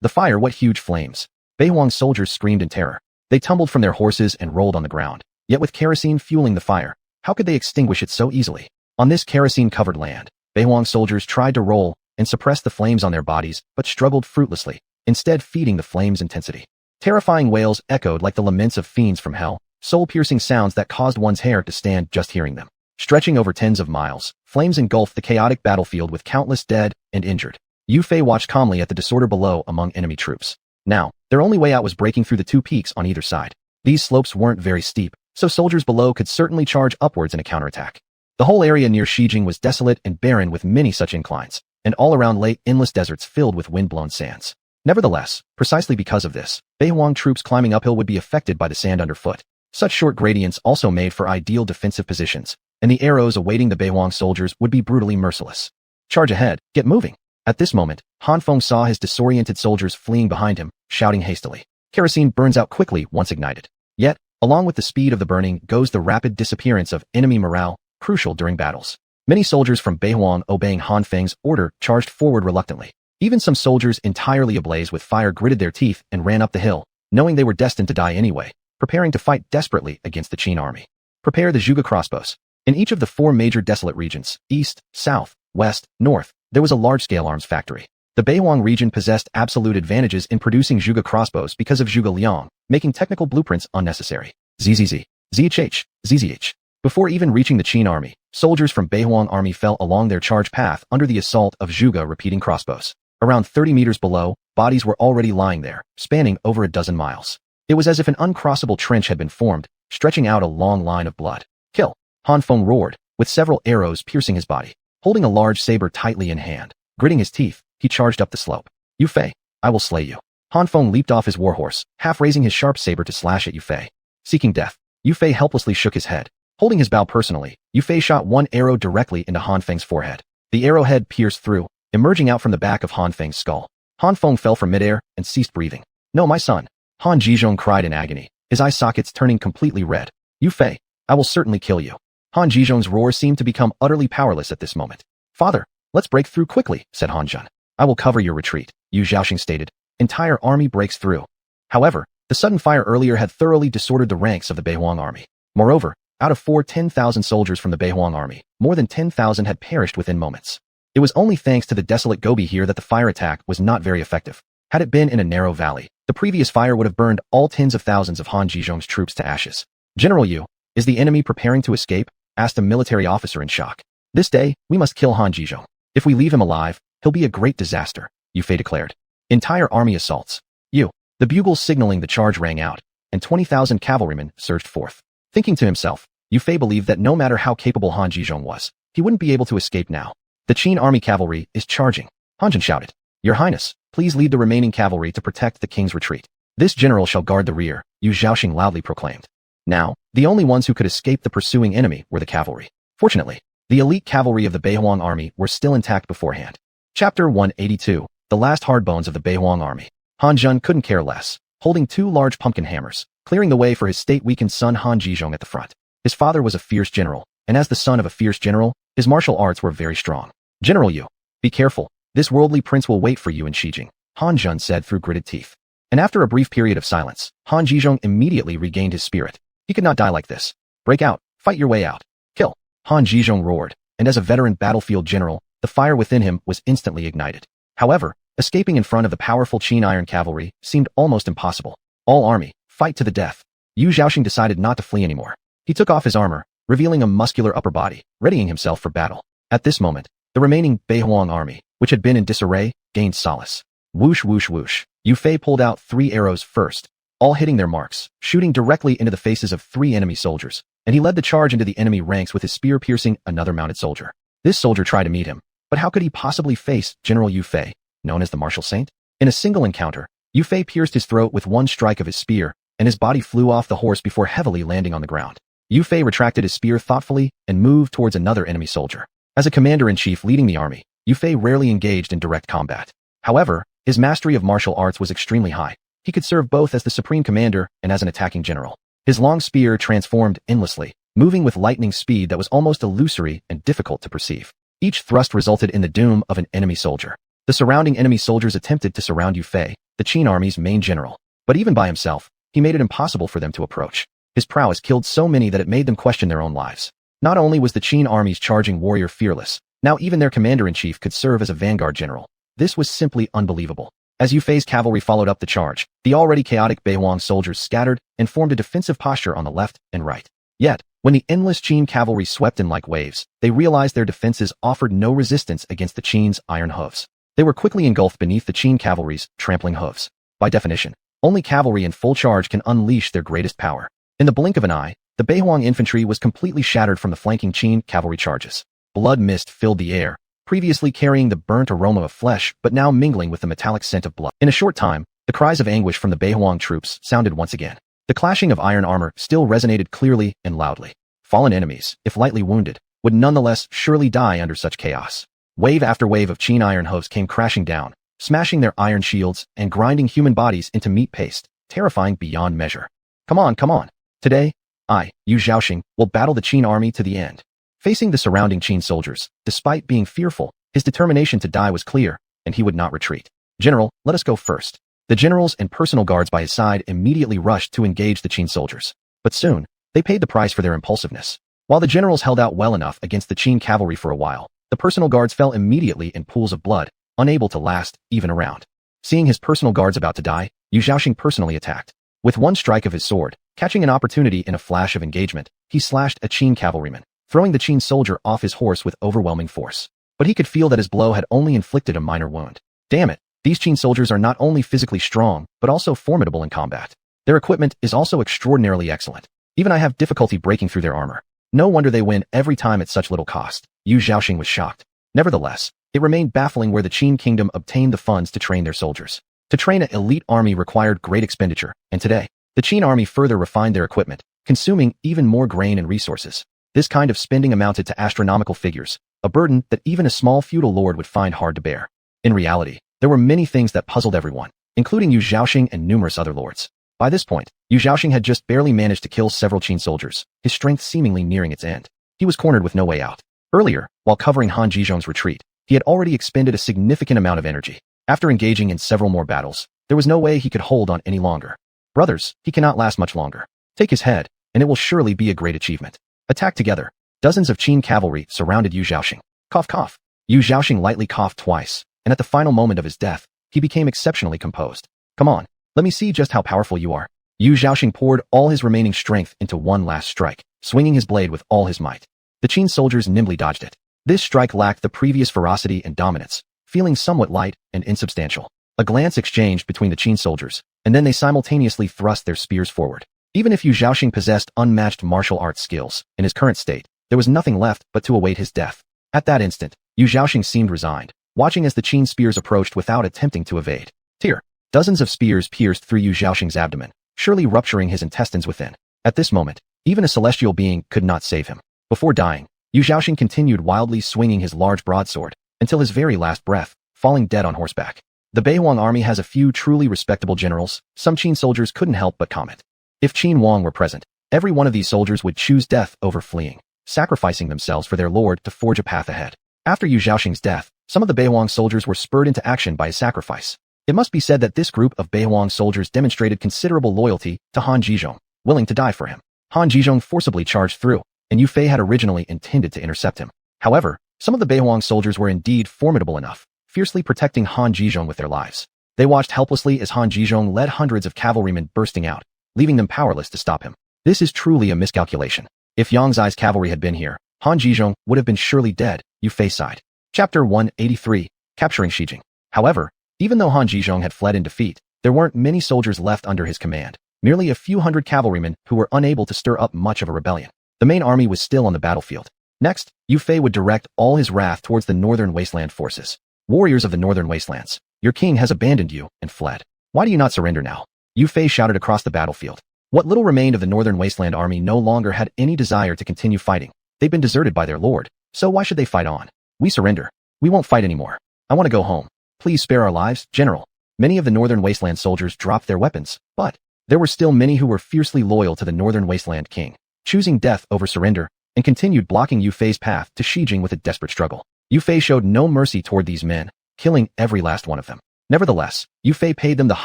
The fire, what huge flames! Beihuang soldiers screamed in terror. They tumbled from their horses and rolled on the ground. Yet with kerosene fueling the fire, how could they extinguish it so easily? On this kerosene-covered land, Beihuang soldiers tried to roll and suppress the flames on their bodies, but struggled fruitlessly, instead feeding the flames' intensity. Terrifying wails echoed like the laments of fiends from hell, soul-piercing sounds that caused one's hair to stand just hearing them. Stretching over tens of miles, flames engulfed the chaotic battlefield with countless dead and injured. Yu Fei watched calmly at the disorder below among enemy troops. Now, their only way out was breaking through the two peaks on either side. These slopes weren't very steep, so soldiers below could certainly charge upwards in a counterattack. The whole area near Shijing was desolate and barren with many such inclines, and all around lay endless deserts filled with wind-blown sands. Nevertheless, precisely because of this, Beihuang troops climbing uphill would be affected by the sand underfoot. Such short gradients also made for ideal defensive positions, and the arrows awaiting the Beihuang soldiers would be brutally merciless. Charge ahead, get moving. At this moment, Han Feng saw his disoriented soldiers fleeing behind him, shouting hastily. Kerosene burns out quickly once ignited. Yet, along with the speed of the burning goes the rapid disappearance of enemy morale, crucial during battles. Many soldiers from Beihuang, obeying Han Feng's order, charged forward reluctantly. Even some soldiers entirely ablaze with fire gritted their teeth and ran up the hill, knowing they were destined to die anyway, preparing to fight desperately against the Qin army. Prepare the Zhuge crossbows. In each of the four major desolate regions, east, south, west, north, there was a large-scale arms factory. The Beihuang region possessed absolute advantages in producing Zhuge crossbows because of Zhuge Liang, making technical blueprints unnecessary. ZZZ, ZHH, ZZH. Before even reaching the Qin army, soldiers from Beihuang army fell along their charge path under the assault of Zhuge repeating crossbows. Around 30 meters below, bodies were already lying there, spanning over a dozen miles. It was as if an uncrossable trench had been formed, stretching out a long line of blood. Kill! Han Feng roared, with several arrows piercing his body. Holding a large saber tightly in hand, gritting his teeth, he charged up the slope. Yu Fei, I will slay you. Han Feng leaped off his warhorse, half raising his sharp saber to slash at Yu Fei. Seeking death, Yu Fei helplessly shook his head. Holding his bow personally, Yu Fei shot one arrow directly into Han Feng's forehead. The arrowhead pierced through, emerging out from the back of Han Feng's skull. Han Feng fell from midair and ceased breathing. No, my son. Han Jizhong cried in agony, his eye sockets turning completely red. Yu Fei, I will certainly kill you. Han Jizhong's roar seemed to become utterly powerless at this moment. Father, let's break through quickly, said Han Zhen. I will cover your retreat, Yu Zhaoxing stated. Entire army breaks through. However, the sudden fire earlier had thoroughly disordered the ranks of the Beihuang army. Moreover, out of 10,000 soldiers from the Beihuang army, more than 10,000 had perished within moments. It was only thanks to the desolate Gobi here that the fire attack was not very effective. Had it been in a narrow valley, the previous fire would have burned all tens of thousands of Han Jizhong's troops to ashes. General Yu, is the enemy preparing to escape? Asked a military officer in shock. This day, we must kill Han Jizhong. If we leave him alive, he'll be a great disaster, Yu Fei declared. Entire army assaults. The bugles signaling the charge rang out, and 20,000 cavalrymen surged forth. Thinking to himself, Yu Fei believed that no matter how capable Han Jizhong was, he wouldn't be able to escape now. The Qin army cavalry is charging. Han Zhen shouted. Your Highness, please lead the remaining cavalry to protect the king's retreat. This general shall guard the rear, Yu Zhaoxing loudly proclaimed. Now, the only ones who could escape the pursuing enemy were the cavalry. Fortunately, the elite cavalry of the Beihuang army were still intact beforehand. Chapter 182, The Last Hardbones of the Beihuang Army. Han Zhen couldn't care less, holding two large pumpkin hammers, clearing the way for his state-weakened son Han Jizhong at the front. His father was a fierce general, and as the son of a fierce general, his martial arts were very strong. General Yu, be careful, this worldly prince will wait for you in Shijing, Han Zhen said through gritted teeth. And after a brief period of silence, Han Jizhong immediately regained his spirit. He could not die like this. Break out, fight your way out. Kill. Han Jizhong roared, and as a veteran battlefield general, the fire within him was instantly ignited. However, escaping in front of the powerful Qin iron cavalry seemed almost impossible. All army, fight to the death. Yu Zhaoxing decided not to flee anymore. He took off his armor, revealing a muscular upper body, readying himself for battle. At this moment, the remaining Beihuang army, which had been in disarray, gained solace. Whoosh whoosh whoosh. Yu Fei pulled out 3 arrows first, all hitting their marks, shooting directly into the faces of 3 enemy soldiers, and he led the charge into the enemy ranks with his spear piercing another mounted soldier. This soldier tried to meet him, but how could he possibly face General Yu Fei, known as the Martial Saint? In a single encounter, Yu Fei pierced his throat with one strike of his spear, and his body flew off the horse before heavily landing on the ground. Yu Fei retracted his spear thoughtfully and moved towards another enemy soldier. As a commander-in-chief leading the army, Yu Fei rarely engaged in direct combat. However, his mastery of martial arts was extremely high. He could serve both as the supreme commander and as an attacking general. His long spear transformed endlessly, moving with lightning speed that was almost illusory and difficult to perceive. Each thrust resulted in the doom of an enemy soldier. The surrounding enemy soldiers attempted to surround Yu Fei, the Qin army's main general, but even by himself, he made it impossible for them to approach. His prowess killed so many that it made them question their own lives. Not only was the Qin army's charging warrior fearless, now even their commander-in-chief could serve as a vanguard general. This was simply unbelievable. As Yufei's cavalry followed up the charge, the already chaotic Beihuang soldiers scattered and formed a defensive posture on the left and right. Yet, when the endless Qin cavalry swept in like waves, they realized their defenses offered no resistance against the Qin's iron hooves. They were quickly engulfed beneath the Qin cavalry's trampling hooves. By definition, only cavalry in full charge can unleash their greatest power. In the blink of an eye, the Beihuang infantry was completely shattered from the flanking Qin cavalry charges. Blood mist filled the air, previously carrying the burnt aroma of flesh but now mingling with the metallic scent of blood. In a short time, the cries of anguish from the Beihuang troops sounded once again. The clashing of iron armor still resonated clearly and loudly. Fallen enemies, if lightly wounded, would nonetheless surely die under such chaos. Wave after wave of Qin iron hooves came crashing down, smashing their iron shields and grinding human bodies into meat paste, terrifying beyond measure. Come on, come on. Today, I, Yu Zhaoxing, will battle the Qin army to the end. Facing the surrounding Qin soldiers, despite being fearful, his determination to die was clear, and he would not retreat. General, let us go first. The generals and personal guards by his side immediately rushed to engage the Qin soldiers. But soon, they paid the price for their impulsiveness. While the generals held out well enough against the Qin cavalry for a while, the personal guards fell immediately in pools of blood, unable to last even a round. Seeing his personal guards about to die, Yu Zhaoxing personally attacked. With one strike of his sword, catching an opportunity in a flash of engagement, he slashed a Qin cavalryman, throwing the Qin soldier off his horse with overwhelming force. But he could feel that his blow had only inflicted a minor wound. Damn it, these Qin soldiers are not only physically strong, but also formidable in combat. Their equipment is also extraordinarily excellent. Even I have difficulty breaking through their armor. No wonder they win every time at such little cost. Yu Zhaoxing was shocked. Nevertheless, it remained baffling where the Qin kingdom obtained the funds to train their soldiers. To train an elite army required great expenditure, and today, the Qin army further refined their equipment, consuming even more grain and resources. This kind of spending amounted to astronomical figures, a burden that even a small feudal lord would find hard to bear. In reality, there were many things that puzzled everyone, including Yu Zhaoxing and numerous other lords. By this point, Yu Zhaoxing had just barely managed to kill several Qin soldiers, his strength seemingly nearing its end. He was cornered with no way out. Earlier, while covering Han Zhizhong's retreat, he had already expended a significant amount of energy. After engaging in several more battles, there was no way he could hold on any longer. Brothers, he cannot last much longer. Take his head, and it will surely be a great achievement. Attack together. Dozens of Qin cavalry surrounded Yu Zhaoxing. Cough, cough. Yu Zhaoxing lightly coughed twice, and at the final moment of his death, he became exceptionally composed. Come on, let me see just how powerful you are. Yu Zhaoxing poured all his remaining strength into one last strike, swinging his blade with all his might. The Qin soldiers nimbly dodged it. This strike lacked the previous ferocity and dominance, feeling somewhat light and insubstantial. A glance exchanged between the Qin soldiers, and then they simultaneously thrust their spears forward. Even if Yu Zhaoxing possessed unmatched martial arts skills, in his current state, there was nothing left but to await his death. At that instant, Yu Zhaoxing seemed resigned, watching as the Qin spears approached without attempting to evade. Tear. Dozens of spears pierced through Yu Zhaoxing's abdomen, surely rupturing his intestines within. At this moment, even a celestial being could not save him. Before dying, Yu Zhaoxing continued wildly swinging his large broadsword, until his very last breath, falling dead on horseback. The Beihuang army has a few truly respectable generals, some Qin soldiers couldn't help but comment. If xuanhuan were present, every one of these soldiers would choose death over fleeing, sacrificing themselves for their lord to forge a path ahead. After Yu Zhaoxing's death, some of the Beihuang soldiers were spurred into action by his sacrifice. It must be said that this group of Beihuang soldiers demonstrated considerable loyalty to Han Zhizhong, willing to die for him. Han Zhizhong forcibly charged through, and Yu Fei had originally intended to intercept him. However, some of the Beihuang soldiers were indeed formidable enough, fiercely protecting Han Zhizhong with their lives. They watched helplessly as Han Zhizhong led hundreds of cavalrymen bursting out, leaving them powerless to stop him. This is truly a miscalculation. If Yang Zai's cavalry had been here, Han Zhizhong would have been surely dead, Yu Fei sighed. Chapter 183, Capturing Shijing. However, even though Han Zhizhong had fled in defeat, there weren't many soldiers left under his command, merely a few hundred cavalrymen who were unable to stir up much of a rebellion. The main army was still on the battlefield. Next, Yu Fei would direct all his wrath towards the northern wasteland forces. Warriors of the northern wastelands, your king has abandoned you and fled. Why do you not surrender now? Yu Fei shouted across the battlefield. What little remained of the northern wasteland army no longer had any desire to continue fighting. They'd been deserted by their lord, so why should they fight on? We surrender. We won't fight anymore. I want to go home. Please spare our lives, General. Many of the northern wasteland soldiers dropped their weapons, but there were still many who were fiercely loyal to the northern wasteland king, choosing death over surrender, and continued blocking Yu Fei's path to Shijing with a desperate struggle. Yu Fei showed no mercy toward these men, killing every last one of them. Nevertheless, Yu Fei paid them the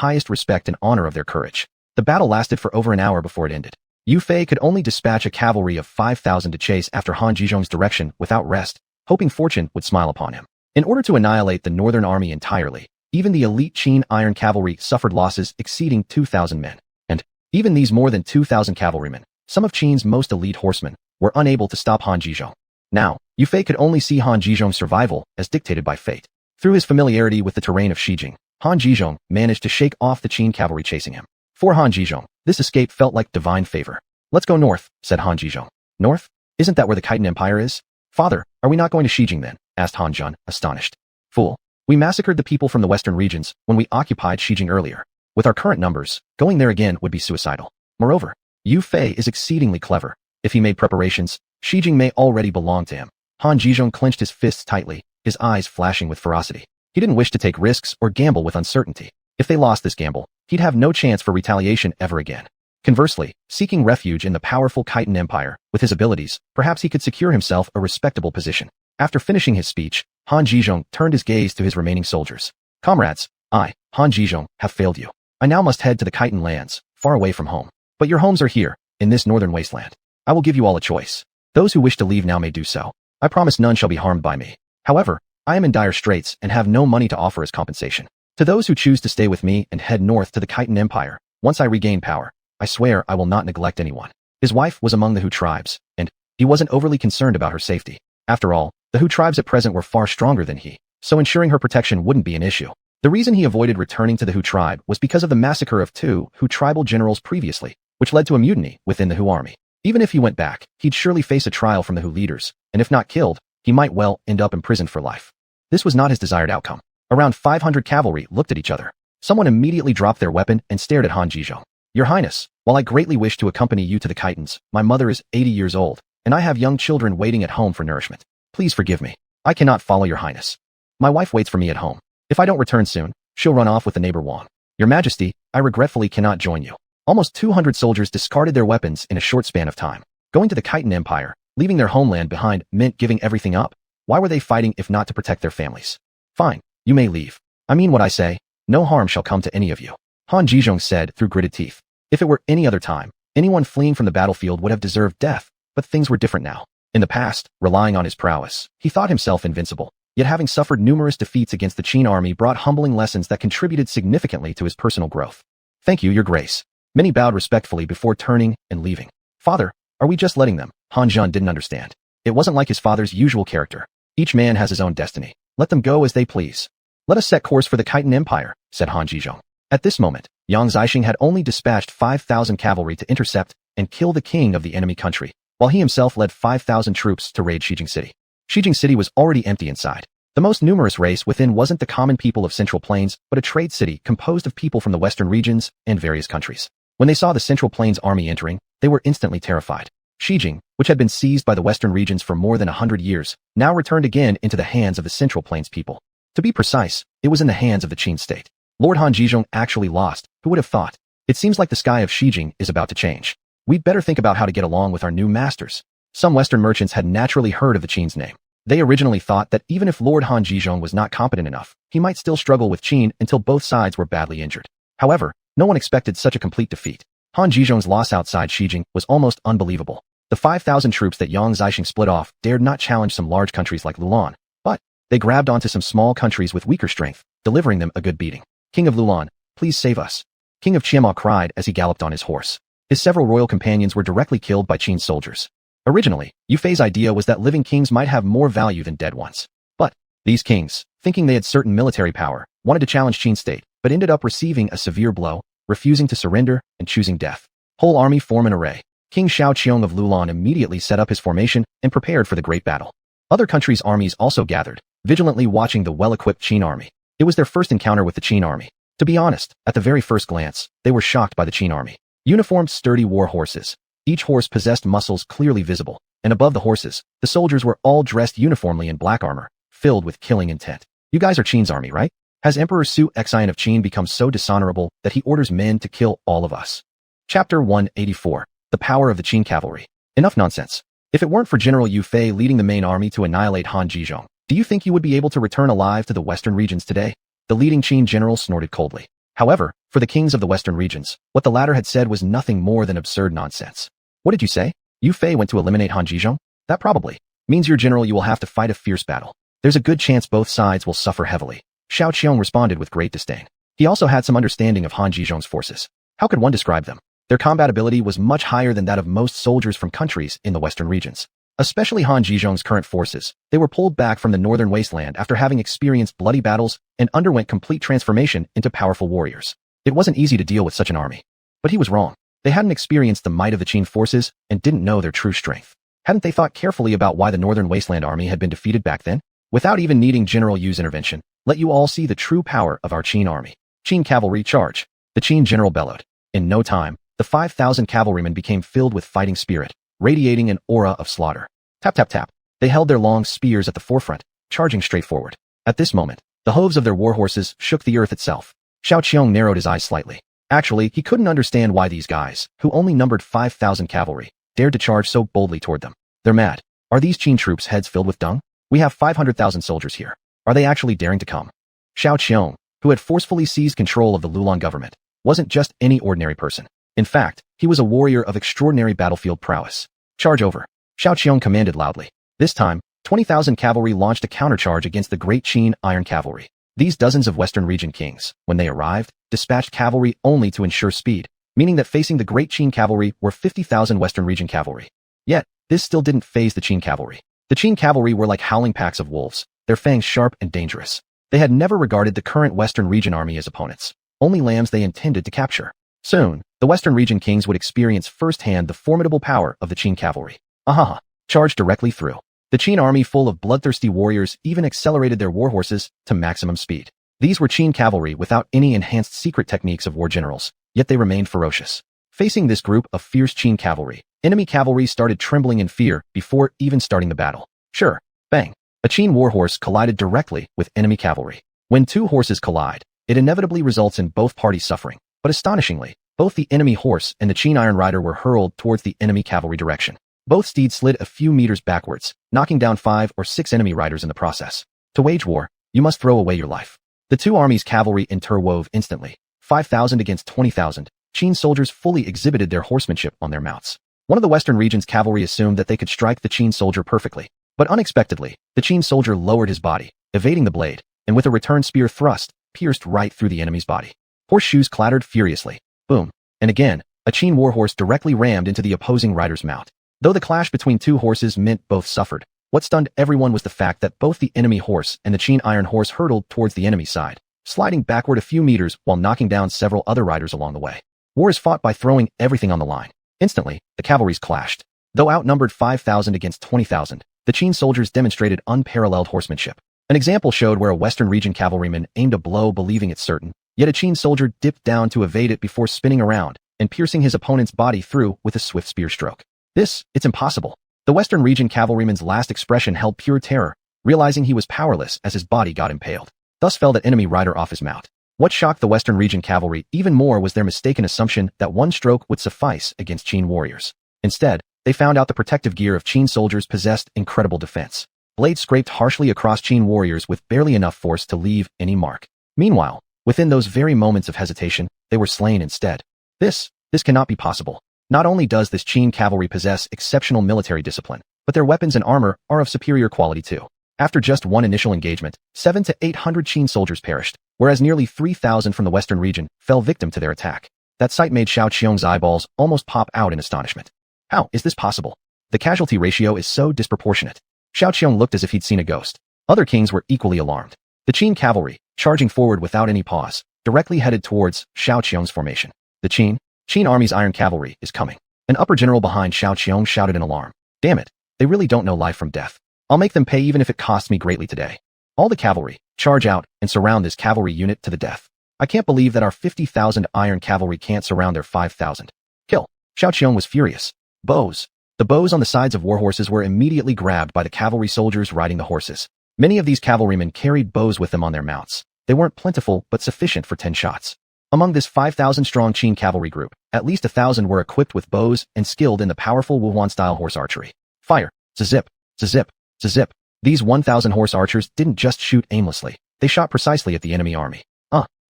highest respect and honor of their courage. The battle lasted for over an hour before it ended. Yu Fei could only dispatch a cavalry of 5,000 to chase after Han Zhizhong's direction without rest, hoping fortune would smile upon him. In order to annihilate the northern army entirely, even the elite Qin iron cavalry suffered losses exceeding 2,000 men. And even these more than 2,000 cavalrymen, some of Qin's most elite horsemen, were unable to stop Han Zhizhong. Now, Yu Fei could only see Han Zhizhong's survival as dictated by fate. Through his familiarity with the terrain of Xijing, Han Zhizhong managed to shake off the Qin cavalry chasing him. For Han Zhizhong, this escape felt like divine favor. Let's go north, said Han Zhizhong. North? Isn't that where the Khitan Empire is? Father, are we not going to Xijing then? Asked Han Zhun, astonished. Fool. We massacred the people from the western regions when we occupied Xijing earlier. With our current numbers, going there again would be suicidal. Moreover, Yu Fei is exceedingly clever. If he made preparations, Xijing may already belong to him. Han Zhizhong clenched his fists tightly, his eyes flashing with ferocity. He didn't wish to take risks or gamble with uncertainty. If they lost this gamble, he'd have no chance for retaliation ever again. Conversely, seeking refuge in the powerful Khitan Empire, with his abilities, perhaps he could secure himself a respectable position. After finishing his speech, Han Zhizhong turned his gaze to his remaining soldiers. Comrades, I, Han Zhizhong, have failed you. I now must head to the Khitan lands, far away from home. But your homes are here, in this northern wasteland. I will give you all a choice. Those who wish to leave now may do so. I promise none shall be harmed by me. However, I am in dire straits and have no money to offer as compensation. To those who choose to stay with me and head north to the Khitan Empire, once I regain power, I swear I will not neglect anyone. His wife was among the Hu tribes, and he wasn't overly concerned about her safety. After all, the Hu tribes at present were far stronger than he, so ensuring her protection wouldn't be an issue. The reason he avoided returning to the Hu tribe was because of the massacre of 2 Hu tribal generals previously, which led to a mutiny within the Hu army. Even if he went back, he'd surely face a trial from the Hu leaders, and if not killed, he might well end up imprisoned for life. This was not his desired outcome. Around 500 cavalry looked at each other. Someone immediately dropped their weapon and stared at Han Zhizhong. Your Highness, while I greatly wish to accompany you to the Khitans, my mother is 80 years old, and I have young children waiting at home for nourishment. Please forgive me. I cannot follow your Highness. My wife waits for me at home. If I don't return soon, she'll run off with the neighbor Wang. Your Majesty, I regretfully cannot join you. Almost 200 soldiers discarded their weapons in a short span of time. Going to the Khitan Empire, leaving their homeland behind, meant giving everything up. Why were they fighting if not to protect their families? Fine, you may leave. I mean what I say. No harm shall come to any of you. Han Zhizhong said through gritted teeth. If it were any other time, anyone fleeing from the battlefield would have deserved death, but things were different now. In the past, relying on his prowess, he thought himself invincible. Yet having suffered numerous defeats against the Qin army brought humbling lessons that contributed significantly to his personal growth. Thank you, Your Grace. Many bowed respectfully before turning and leaving. Father, are we just letting them? Han Zhun didn't understand. It wasn't like his father's usual character. Each man has his own destiny. Let them go as they please. Let us set course for the Khitan Empire, said Han Zhizhong. At this moment, Yang Zixing had only dispatched 5,000 cavalry to intercept and kill the king of the enemy country, while he himself led 5,000 troops to raid Xijing City. Xijing City was already empty inside. The most numerous race within wasn't the common people of Central Plains, but a trade city composed of people from the western regions and various countries. When they saw the Central Plains army entering, they were instantly terrified. Xijing, which had been seized by the western regions for more than 100 years, now returned again into the hands of the Central Plains people. To be precise, it was in the hands of the Qin state. Lord Han Zhizhong actually lost. Who would have thought? It seems like the sky of Xijing is about to change. We'd better think about how to get along with our new masters. Some Western merchants had naturally heard of the Qin's name. They originally thought that even if Lord Han Zhizhong was not competent enough, he might still struggle with Qin until both sides were badly injured. However, no one expected such a complete defeat. Han Zhizhong's loss outside Xijing was almost unbelievable. The 5,000 troops that Yang Zixing split off dared not challenge some large countries like Lulan, but they grabbed onto some small countries with weaker strength, delivering them a good beating. King of Lulan, please save us. King of Qianma cried as he galloped on his horse. His several royal companions were directly killed by Qin soldiers. Originally, Yu Fei's idea was that living kings might have more value than dead ones. But these kings, thinking they had certain military power, wanted to challenge Qin state, but ended up receiving a severe blow, refusing to surrender and choosing death. Whole army form in array. King Shao Qiong of Lulan immediately set up his formation and prepared for the great battle. Other countries' armies also gathered, vigilantly watching the well-equipped Qin army. It was their first encounter with the Qin army. To be honest, at the very first glance, they were shocked by the Qin army. Uniformed, sturdy war horses. Each horse possessed muscles clearly visible, and above the horses, the soldiers were all dressed uniformly in black armor, filled with killing intent. You guys are Qin's army, right? Has Emperor Su Xian of Qin become so dishonorable that he orders men to kill all of us? Chapter 184. The Power of the Qin Cavalry. Enough nonsense. If it weren't for General Yu Fei leading the main army to annihilate Han Zhizhong, do you think you would be able to return alive to the western regions today? The leading Qin general snorted coldly. However, for the kings of the western regions, what the latter had said was nothing more than absurd nonsense. What did you say? Yu Fei went to eliminate Han Jizhong? That probably means your general you will have to fight a fierce battle. There's a good chance both sides will suffer heavily. Xiao Qiong responded with great disdain. He also had some understanding of Han Jizhong's forces. How could one describe them? Their combat ability was much higher than that of most soldiers from countries in the western regions. Especially Han Jizhong's current forces. They were pulled back from the northern wasteland after having experienced bloody battles and underwent complete transformation into powerful warriors. It wasn't easy to deal with such an army. But he was wrong. They hadn't experienced the might of the Qin forces and didn't know their true strength. Hadn't they thought carefully about why the northern wasteland army had been defeated back then? Without even needing General Yu's intervention, let you all see the true power of our Qin army. Qin cavalry charge. The Qin general bellowed. In no time, the 5,000 cavalrymen became filled with fighting spirit, radiating an aura of slaughter. Tap tap tap. They held their long spears at the forefront, charging straight forward. At this moment, the hooves of their war horses shook the earth itself. Xiao Qiong narrowed his eyes slightly. Actually, he couldn't understand why these guys, who only numbered 5,000 cavalry, dared to charge so boldly toward them. They're mad. Are these Qin troops heads filled with dung? We have 500,000 soldiers here. Are they actually daring to come? Xiao Qiong, who had forcefully seized control of the Lulan government, wasn't just any ordinary person. In fact, he was a warrior of extraordinary battlefield prowess. Charge over. Xiao Qiong commanded loudly. This time, 20,000 cavalry launched a countercharge against the Great Qin Iron Cavalry. These dozens of Western region kings, when they arrived, dispatched cavalry only to ensure speed, meaning that facing the Great Qin cavalry were 50,000 Western region cavalry. Yet, this still didn't faze the Qin cavalry. The Qin cavalry were like howling packs of wolves, their fangs sharp and dangerous. They had never regarded the current Western region army as opponents, only lambs they intended to capture. Soon, the Western region kings would experience firsthand the formidable power of the Qin cavalry. Ahaha! Charged directly through. The Qin army full of bloodthirsty warriors even accelerated their war horses to maximum speed. These were Qin cavalry without any enhanced secret techniques of war generals, yet they remained ferocious. Facing this group of fierce Qin cavalry, enemy cavalry started trembling in fear before even starting the battle. Sure, bang. A Qin warhorse collided directly with enemy cavalry. When two horses collide, it inevitably results in both parties suffering. But astonishingly, both the enemy horse and the Qin Iron Rider were hurled towards the enemy cavalry direction. Both steeds slid a few meters backwards, knocking down 5 or 6 enemy riders in the process. To wage war, you must throw away your life. The two armies' cavalry interwove instantly. 5,000 against 20,000, Qin soldiers fully exhibited their horsemanship on their mounts. One of the Western region's cavalry assumed that they could strike the Qin soldier perfectly. But unexpectedly, the Qin soldier lowered his body, evading the blade, and with a return spear thrust, pierced right through the enemy's body. Horseshoes clattered furiously. Boom. And again, a Qin warhorse directly rammed into the opposing rider's mount. Though the clash between two horses meant both suffered, what stunned everyone was the fact that both the enemy horse and the Qin Iron horse hurtled towards the enemy's side, sliding backward a few meters while knocking down several other riders along the way. War is fought by throwing everything on the line. Instantly, the cavalries clashed. Though outnumbered 5,000 against 20,000, the Qin soldiers demonstrated unparalleled horsemanship. An example showed where a Western region cavalryman aimed a blow believing it's certain, yet a Qin soldier dipped down to evade it before spinning around and piercing his opponent's body through with a swift spear stroke. It's impossible. The Western region cavalryman's last expression held pure terror, realizing he was powerless as his body got impaled. Thus fell that enemy rider off his mount. What shocked the Western region cavalry even more was their mistaken assumption that one stroke would suffice against Qin warriors. Instead, they found out the protective gear of Qin soldiers possessed incredible defense. Blades scraped harshly across Qin warriors with barely enough force to leave any mark. Meanwhile, within those very moments of hesitation, they were slain instead. This cannot be possible. Not only does this Qin cavalry possess exceptional military discipline, but their weapons and armor are of superior quality too. After just one initial engagement, 700 to 800 Qin soldiers perished, whereas nearly 3,000 from the Western region fell victim to their attack. That sight made Xiao Qiong's eyeballs almost pop out in astonishment. How is this possible? The casualty ratio is so disproportionate. Xiao Qiong looked as if he'd seen a ghost. Other kings were equally alarmed. The Qin cavalry, charging forward without any pause, directly headed towards Xiao Qiong's formation. The Qin army's iron cavalry is coming. An upper general behind Xiao Qiong shouted in alarm. Damn it, they really don't know life from death. I'll make them pay even if it costs me greatly today. All the cavalry, charge out and surround this cavalry unit to the death. I can't believe that our 50,000 iron cavalry can't surround their 5,000. Kill. Xiao Qiong was furious. Bows. The bows on the sides of war horses were immediately grabbed by the cavalry soldiers riding the horses. Many of these cavalrymen carried bows with them on their mounts. They weren't plentiful but sufficient for 10 shots. Among this 5,000-strong Qin cavalry group, at least 1,000 were equipped with bows and skilled in the powerful xuanhuan-style horse archery. Fire! Zip! Zip! Zip! These 1,000 horse archers didn't just shoot aimlessly. They shot precisely at the enemy army.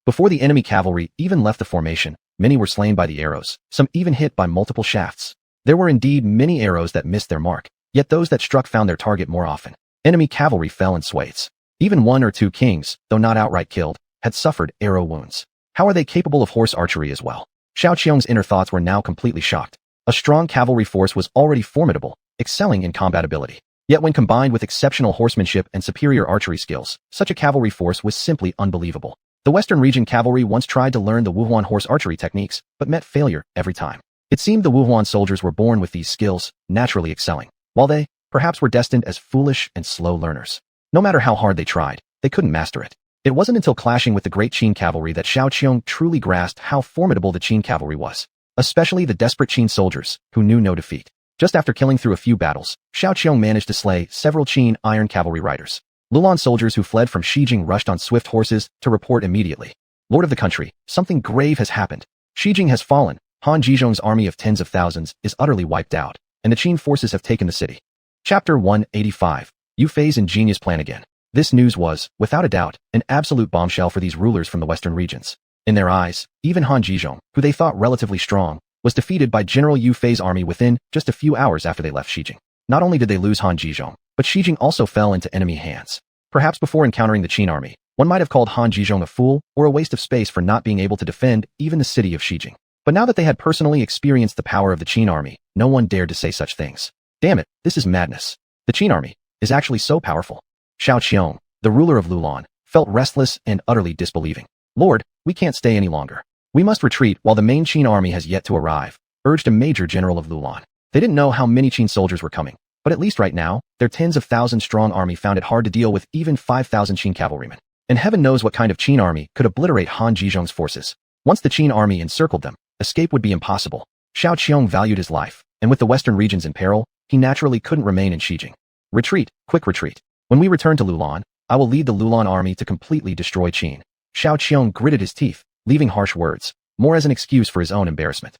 Before the enemy cavalry even left the formation, many were slain by the arrows, some even hit by multiple shafts. There were indeed many arrows that missed their mark, yet those that struck found their target more often. Enemy cavalry fell in swathes. Even 1 or 2 kings, though not outright killed, had suffered arrow wounds. How are they capable of horse archery as well? Xiao Qiong's inner thoughts were now completely shocked. A strong cavalry force was already formidable, excelling in combat ability. Yet when combined with exceptional horsemanship and superior archery skills, such a cavalry force was simply unbelievable. The Western region cavalry once tried to learn the xuanhuan horse archery techniques, but met failure every time. It seemed the xuanhuan soldiers were born with these skills, naturally excelling, while they, perhaps, were destined as foolish and slow learners. No matter how hard they tried, they couldn't master it. It wasn't until clashing with the Great Qin cavalry that Xiao Qiong truly grasped how formidable the Qin cavalry was, especially the desperate Qin soldiers, who knew no defeat. Just after killing through a few battles, Xiao Qiong managed to slay several Qin iron cavalry riders. Lulan soldiers who fled from Shijing rushed on swift horses to report immediately. Lord of the country, something grave has happened. Shijing has fallen. Han Zhizhong's army of tens of thousands is utterly wiped out, and the Qin forces have taken the city. Chapter 185. Yu Fei's ingenious plan again. This news was, without a doubt, an absolute bombshell for these rulers from the western regions. In their eyes, even Han Zhizhong, who they thought relatively strong, was defeated by General Yu Fei's army within just a few hours after they left Shijing. Not only did they lose Han Zhizhong, but Shijing also fell into enemy hands. Perhaps before encountering the Qin army, one might have called Han Zhizhong a fool or a waste of space for not being able to defend even the city of Shijing. But now that they had personally experienced the power of the Qin army, no one dared to say such things. Damn it, this is madness. The Qin army is actually so powerful. Xiao Qiong, the ruler of Lulan, felt restless and utterly disbelieving. Lord, we can't stay any longer. We must retreat while the main Qin army has yet to arrive, urged a major general of Lulan. They didn't know how many Qin soldiers were coming, but at least right now, their tens of thousands strong army found it hard to deal with even 5,000 Qin cavalrymen. And heaven knows what kind of Qin army could obliterate Han Zhizhong's forces. Once the Qin army encircled them, escape would be impossible. Xiao Qiong valued his life, and with the western regions in peril, he naturally couldn't remain in Shijing. Retreat, quick retreat. When we return to Lulan, I will lead the Lulan army to completely destroy Qin. Xiao Qiong gritted his teeth, leaving harsh words, more as an excuse for his own embarrassment.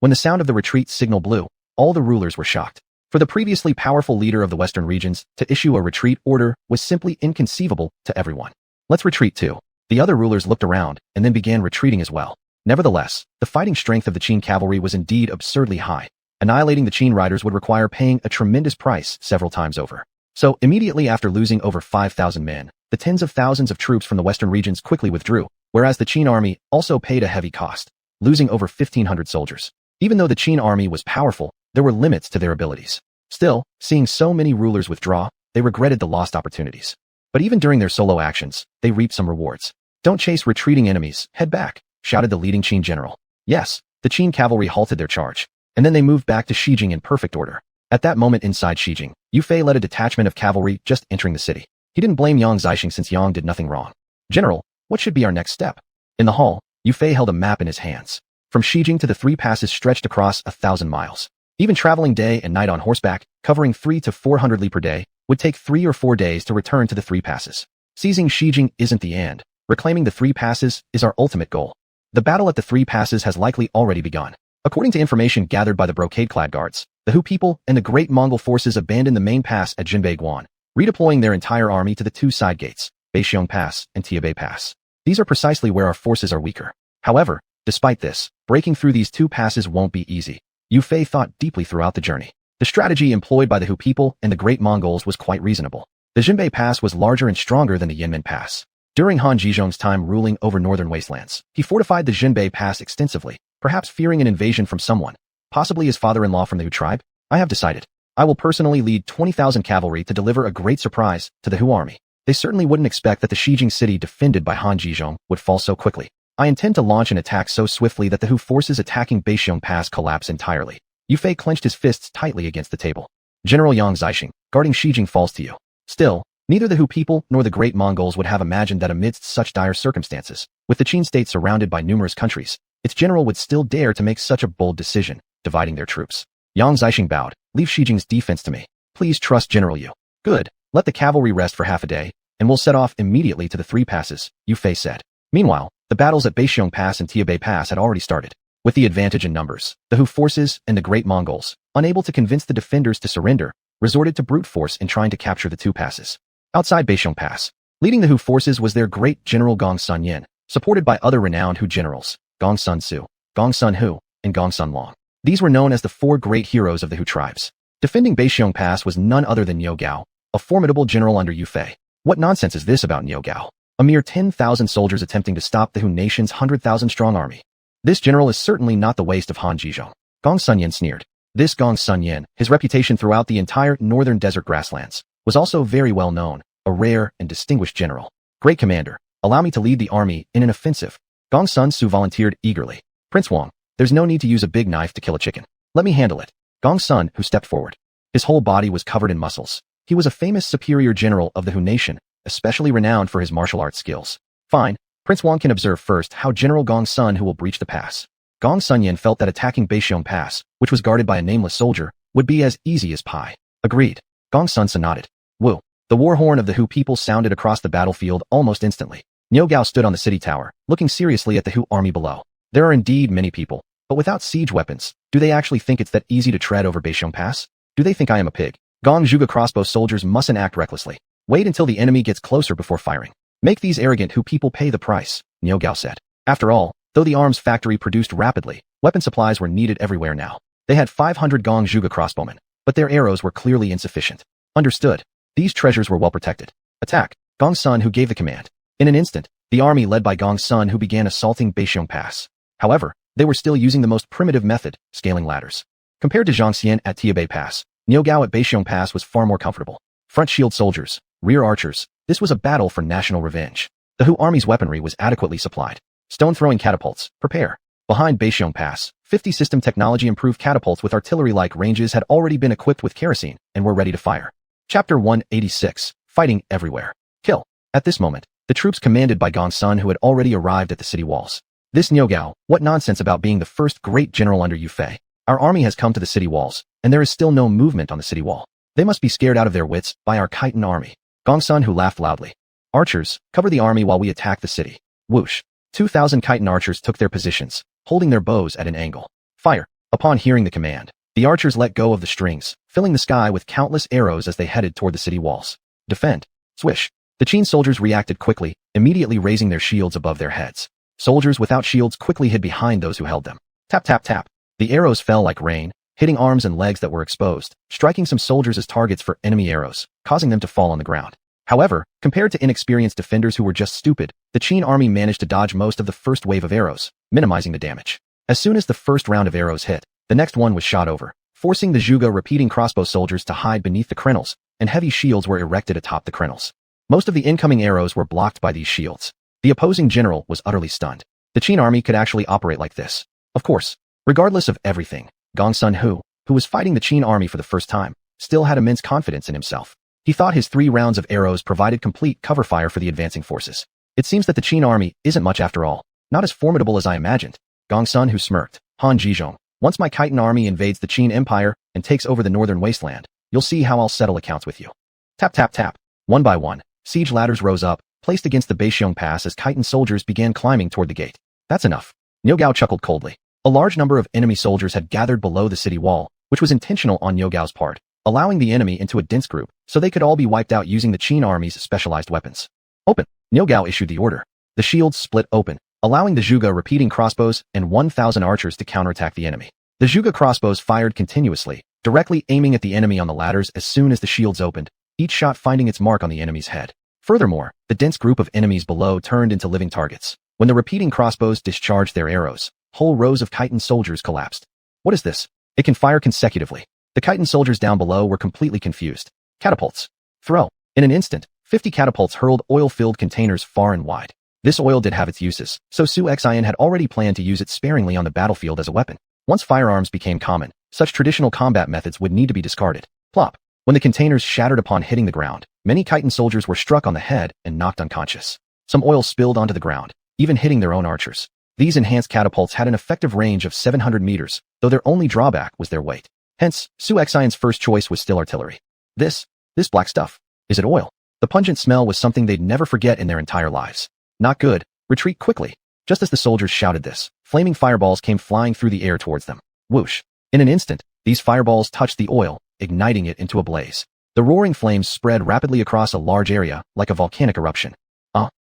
When the sound of the retreat signal blew, all the rulers were shocked. For the previously powerful leader of the western regions to issue a retreat order was simply inconceivable to everyone. Let's retreat too. The other rulers looked around and then began retreating as well. Nevertheless, the fighting strength of the Qin cavalry was indeed absurdly high. Annihilating the Qin riders would require paying a tremendous price several times over. So, immediately after losing over 5,000 men, the tens of thousands of troops from the western regions quickly withdrew, whereas the Qin army also paid a heavy cost, losing over 1,500 soldiers. Even though the Qin army was powerful, there were limits to their abilities. Still, seeing so many rulers withdraw, they regretted the lost opportunities. But even during their solo actions, they reaped some rewards. Don't chase retreating enemies, head back, shouted the leading Qin general. Yes, the Qin cavalry halted their charge, and then they moved back to Shijing in perfect order. At that moment inside Shijing, Yu Fei led a detachment of cavalry just entering the city. He didn't blame Yang Zixing since Yang did nothing wrong. General, what should be our next step? In the hall, Yu Fei held a map in his hands. From Shijing to the 3 passes stretched across 1,000 miles. Even traveling day and night on horseback, covering 300 to 400 li per day, would take 3 or 4 days to return to the 3 passes. Seizing Shijing isn't the end. Reclaiming the 3 passes is our ultimate goal. The battle at the 3 passes has likely already begun. According to information gathered by the brocade-clad guards, the Hu people and the great Mongol forces abandoned the main pass at Jinbeiguan, redeploying their entire army to the 2 side gates, Beixiong Pass and Tiabei Pass. These are precisely where our forces are weaker. However, despite this, breaking through these 2 passes won't be easy. Yu Fei thought deeply throughout the journey. The strategy employed by the Hu people and the great Mongols was quite reasonable. The Jinbei Pass was larger and stronger than the Yanmen Pass. During Han Zhizhong's time ruling over northern wastelands, he fortified the Jinbei Pass extensively, perhaps fearing an invasion from someone, possibly his father-in-law from the Hu tribe. I have decided. I will personally lead 20,000 cavalry to deliver a great surprise to the Hu army. They certainly wouldn't expect that the Shijing city defended by Han Zhizhong would fall so quickly. I intend to launch an attack so swiftly that the Hu forces attacking Beixiong Pass collapse entirely. Yu Fei clenched his fists tightly against the table. General Yang Zixing, guarding Shijing falls to you. Still, neither the Hu people nor the great Mongols would have imagined that amidst such dire circumstances, with the Qin state surrounded by numerous countries, its general would still dare to make such a bold decision, dividing their troops. Yang Zixing bowed. Leave Shijing's defense to me. Please trust General Yu. Good. Let the cavalry rest for half a day, and we'll set off immediately to the 3 passes, Yu Fei said. Meanwhile, the battles at Beixiong Pass and Tiabei Pass had already started. With the advantage in numbers, the Hu forces and the great Mongols, unable to convince the defenders to surrender, resorted to brute force in trying to capture the 2 passes. Outside Beixiong Pass, leading the Hu forces was their great general Gong Sun Yin, supported by other renowned Hu generals, Gong Sun Su, Gong Sun Hu, and Gong Sun Long. These were known as the four great heroes of the Hu tribes. Defending Beixiong Pass was none other than Niu Gao, a formidable general under Yu Fei. What nonsense is this about Niu Gao? A mere 10,000 soldiers attempting to stop the Hu nation's 100,000-strong army. This general is certainly not the waste of Han Jizhong. Gong Sunyan sneered. This Gong Sunyan, his reputation throughout the entire northern desert grasslands, was also very well known, a rare and distinguished general. Great commander, allow me to lead the army in an offensive. Gong Sun Su volunteered eagerly. Prince Wang, there's no need to use a big knife to kill a chicken. Let me handle it. Gong Sun, who stepped forward. His whole body was covered in muscles. He was a famous superior general of the Hu nation, especially renowned for his martial arts skills. Fine, Prince Wang can observe first how General Gong Sun who will breach the pass. Gong Sunyan felt that attacking Beixiong Pass, which was guarded by a nameless soldier, would be as easy as pie. Agreed. Gong Sun nodded. Woo. The war horn of the Hu people sounded across the battlefield almost instantly. Niu Gao stood on the city tower, looking seriously at the Hu army below. There are indeed many people, but without siege weapons, do they actually think it's that easy to tread over Beixiong Pass? Do they think I am a pig? Gong Zhuge crossbow soldiers mustn't act recklessly. Wait until the enemy gets closer before firing. Make these arrogant Hu people pay the price, Niu Gao said. After all, though the arms factory produced rapidly, weapon supplies were needed everywhere now. They had 500 Gong Zhuge crossbowmen, but their arrows were clearly insufficient. Understood. These treasures were well protected. Attack. Gong Sun who gave the command. In an instant, the army led by Gong Sun who began assaulting Beixiong Pass. However, they were still using the most primitive method, scaling ladders. Compared to Zhang Xian at Tiabei Pass, Niu Gao at Beixiong Pass was far more comfortable. Front shield soldiers, rear archers, this was a battle for national revenge. The Hu army's weaponry was adequately supplied. Stone-throwing catapults, prepare. Behind Beixiong Pass, 50 system technology improved catapults with artillery-like ranges had already been equipped with kerosene and were ready to fire. Chapter 186, Fighting Everywhere. Kill. At this moment, the troops commanded by Gong Sun who had already arrived at the city walls. This Niu Gao, what nonsense about being the first great general under Yu Fei. Our army has come to the city walls, and there is still no movement on the city wall. They must be scared out of their wits by our Khitan army. Gong Sun who laughed loudly. Archers, cover the army while we attack the city. Whoosh. 2,000 Khitan archers took their positions, holding their bows at an angle. Fire. Upon hearing the command, the archers let go of the strings, filling the sky with countless arrows as they headed toward the city walls. Defend. Swish. The Qin soldiers reacted quickly, immediately raising their shields above their heads. Soldiers without shields quickly hid behind those who held them. Tap tap tap. The arrows fell like rain, hitting arms and legs that were exposed, striking some soldiers as targets for enemy arrows, causing them to fall on the ground. However, compared to inexperienced defenders who were just stupid, the Qin army managed to dodge most of the first wave of arrows, minimizing the damage. As soon as the first round of arrows hit, the next one was shot over, forcing the Zhuge repeating crossbow soldiers to hide beneath the crenels, and heavy shields were erected atop the crenels. Most of the incoming arrows were blocked by these shields. The opposing general was utterly stunned. The Qin army could actually operate like this. Of course, regardless of everything, Gong Sun who was fighting the Qin army for the first time, still had immense confidence in himself. He thought his 3 rounds of arrows provided complete cover fire for the advancing forces. It seems that the Qin army isn't much after all, not as formidable as I imagined. Gong Sun who smirked. Han Jizhong, once my Khitan army invades the Qin Empire and takes over the northern wasteland, you'll see how I'll settle accounts with you. Tap tap tap. One by one, siege ladders rose up, placed against the Beixiong Pass as Khitan soldiers began climbing toward the gate. That's enough. Niu Gao chuckled coldly. A large number of enemy soldiers had gathered below the city wall, which was intentional on Niu Gao's part, allowing the enemy into a dense group so they could all be wiped out using the Qin army's specialized weapons. Open. Niu Gao issued the order. The shields split open, allowing the Zhuge repeating crossbows and 1,000 archers to counterattack the enemy. The Zhuge crossbows fired continuously, directly aiming at the enemy on the ladders as soon as the shields opened, each shot finding its mark on the enemy's head. Furthermore, the dense group of enemies below turned into living targets. When the repeating crossbows discharged their arrows, whole rows of Khitan soldiers collapsed. What is this? It can fire consecutively. The Khitan soldiers down below were completely confused. Catapults. Throw. In an instant, 50 catapults hurled oil-filled containers far and wide. This oil did have its uses, so xuanhuan had already planned to use it sparingly on the battlefield as a weapon. Once firearms became common, such traditional combat methods would need to be discarded. Plop. When the containers shattered upon hitting the ground, many Khitan soldiers were struck on the head and knocked unconscious. Some oil spilled onto the ground, even hitting their own archers. These enhanced catapults had an effective range of 700 meters, though their only drawback was their weight. Hence, xuanhuan's first choice was still artillery. This black stuff. Is it oil? The pungent smell was something they'd never forget in their entire lives. Not good. Retreat quickly. Just as the soldiers shouted this, flaming fireballs came flying through the air towards them. Whoosh. In an instant, these fireballs touched the oil, igniting it into a blaze. The roaring flames spread rapidly across a large area, like a volcanic eruption.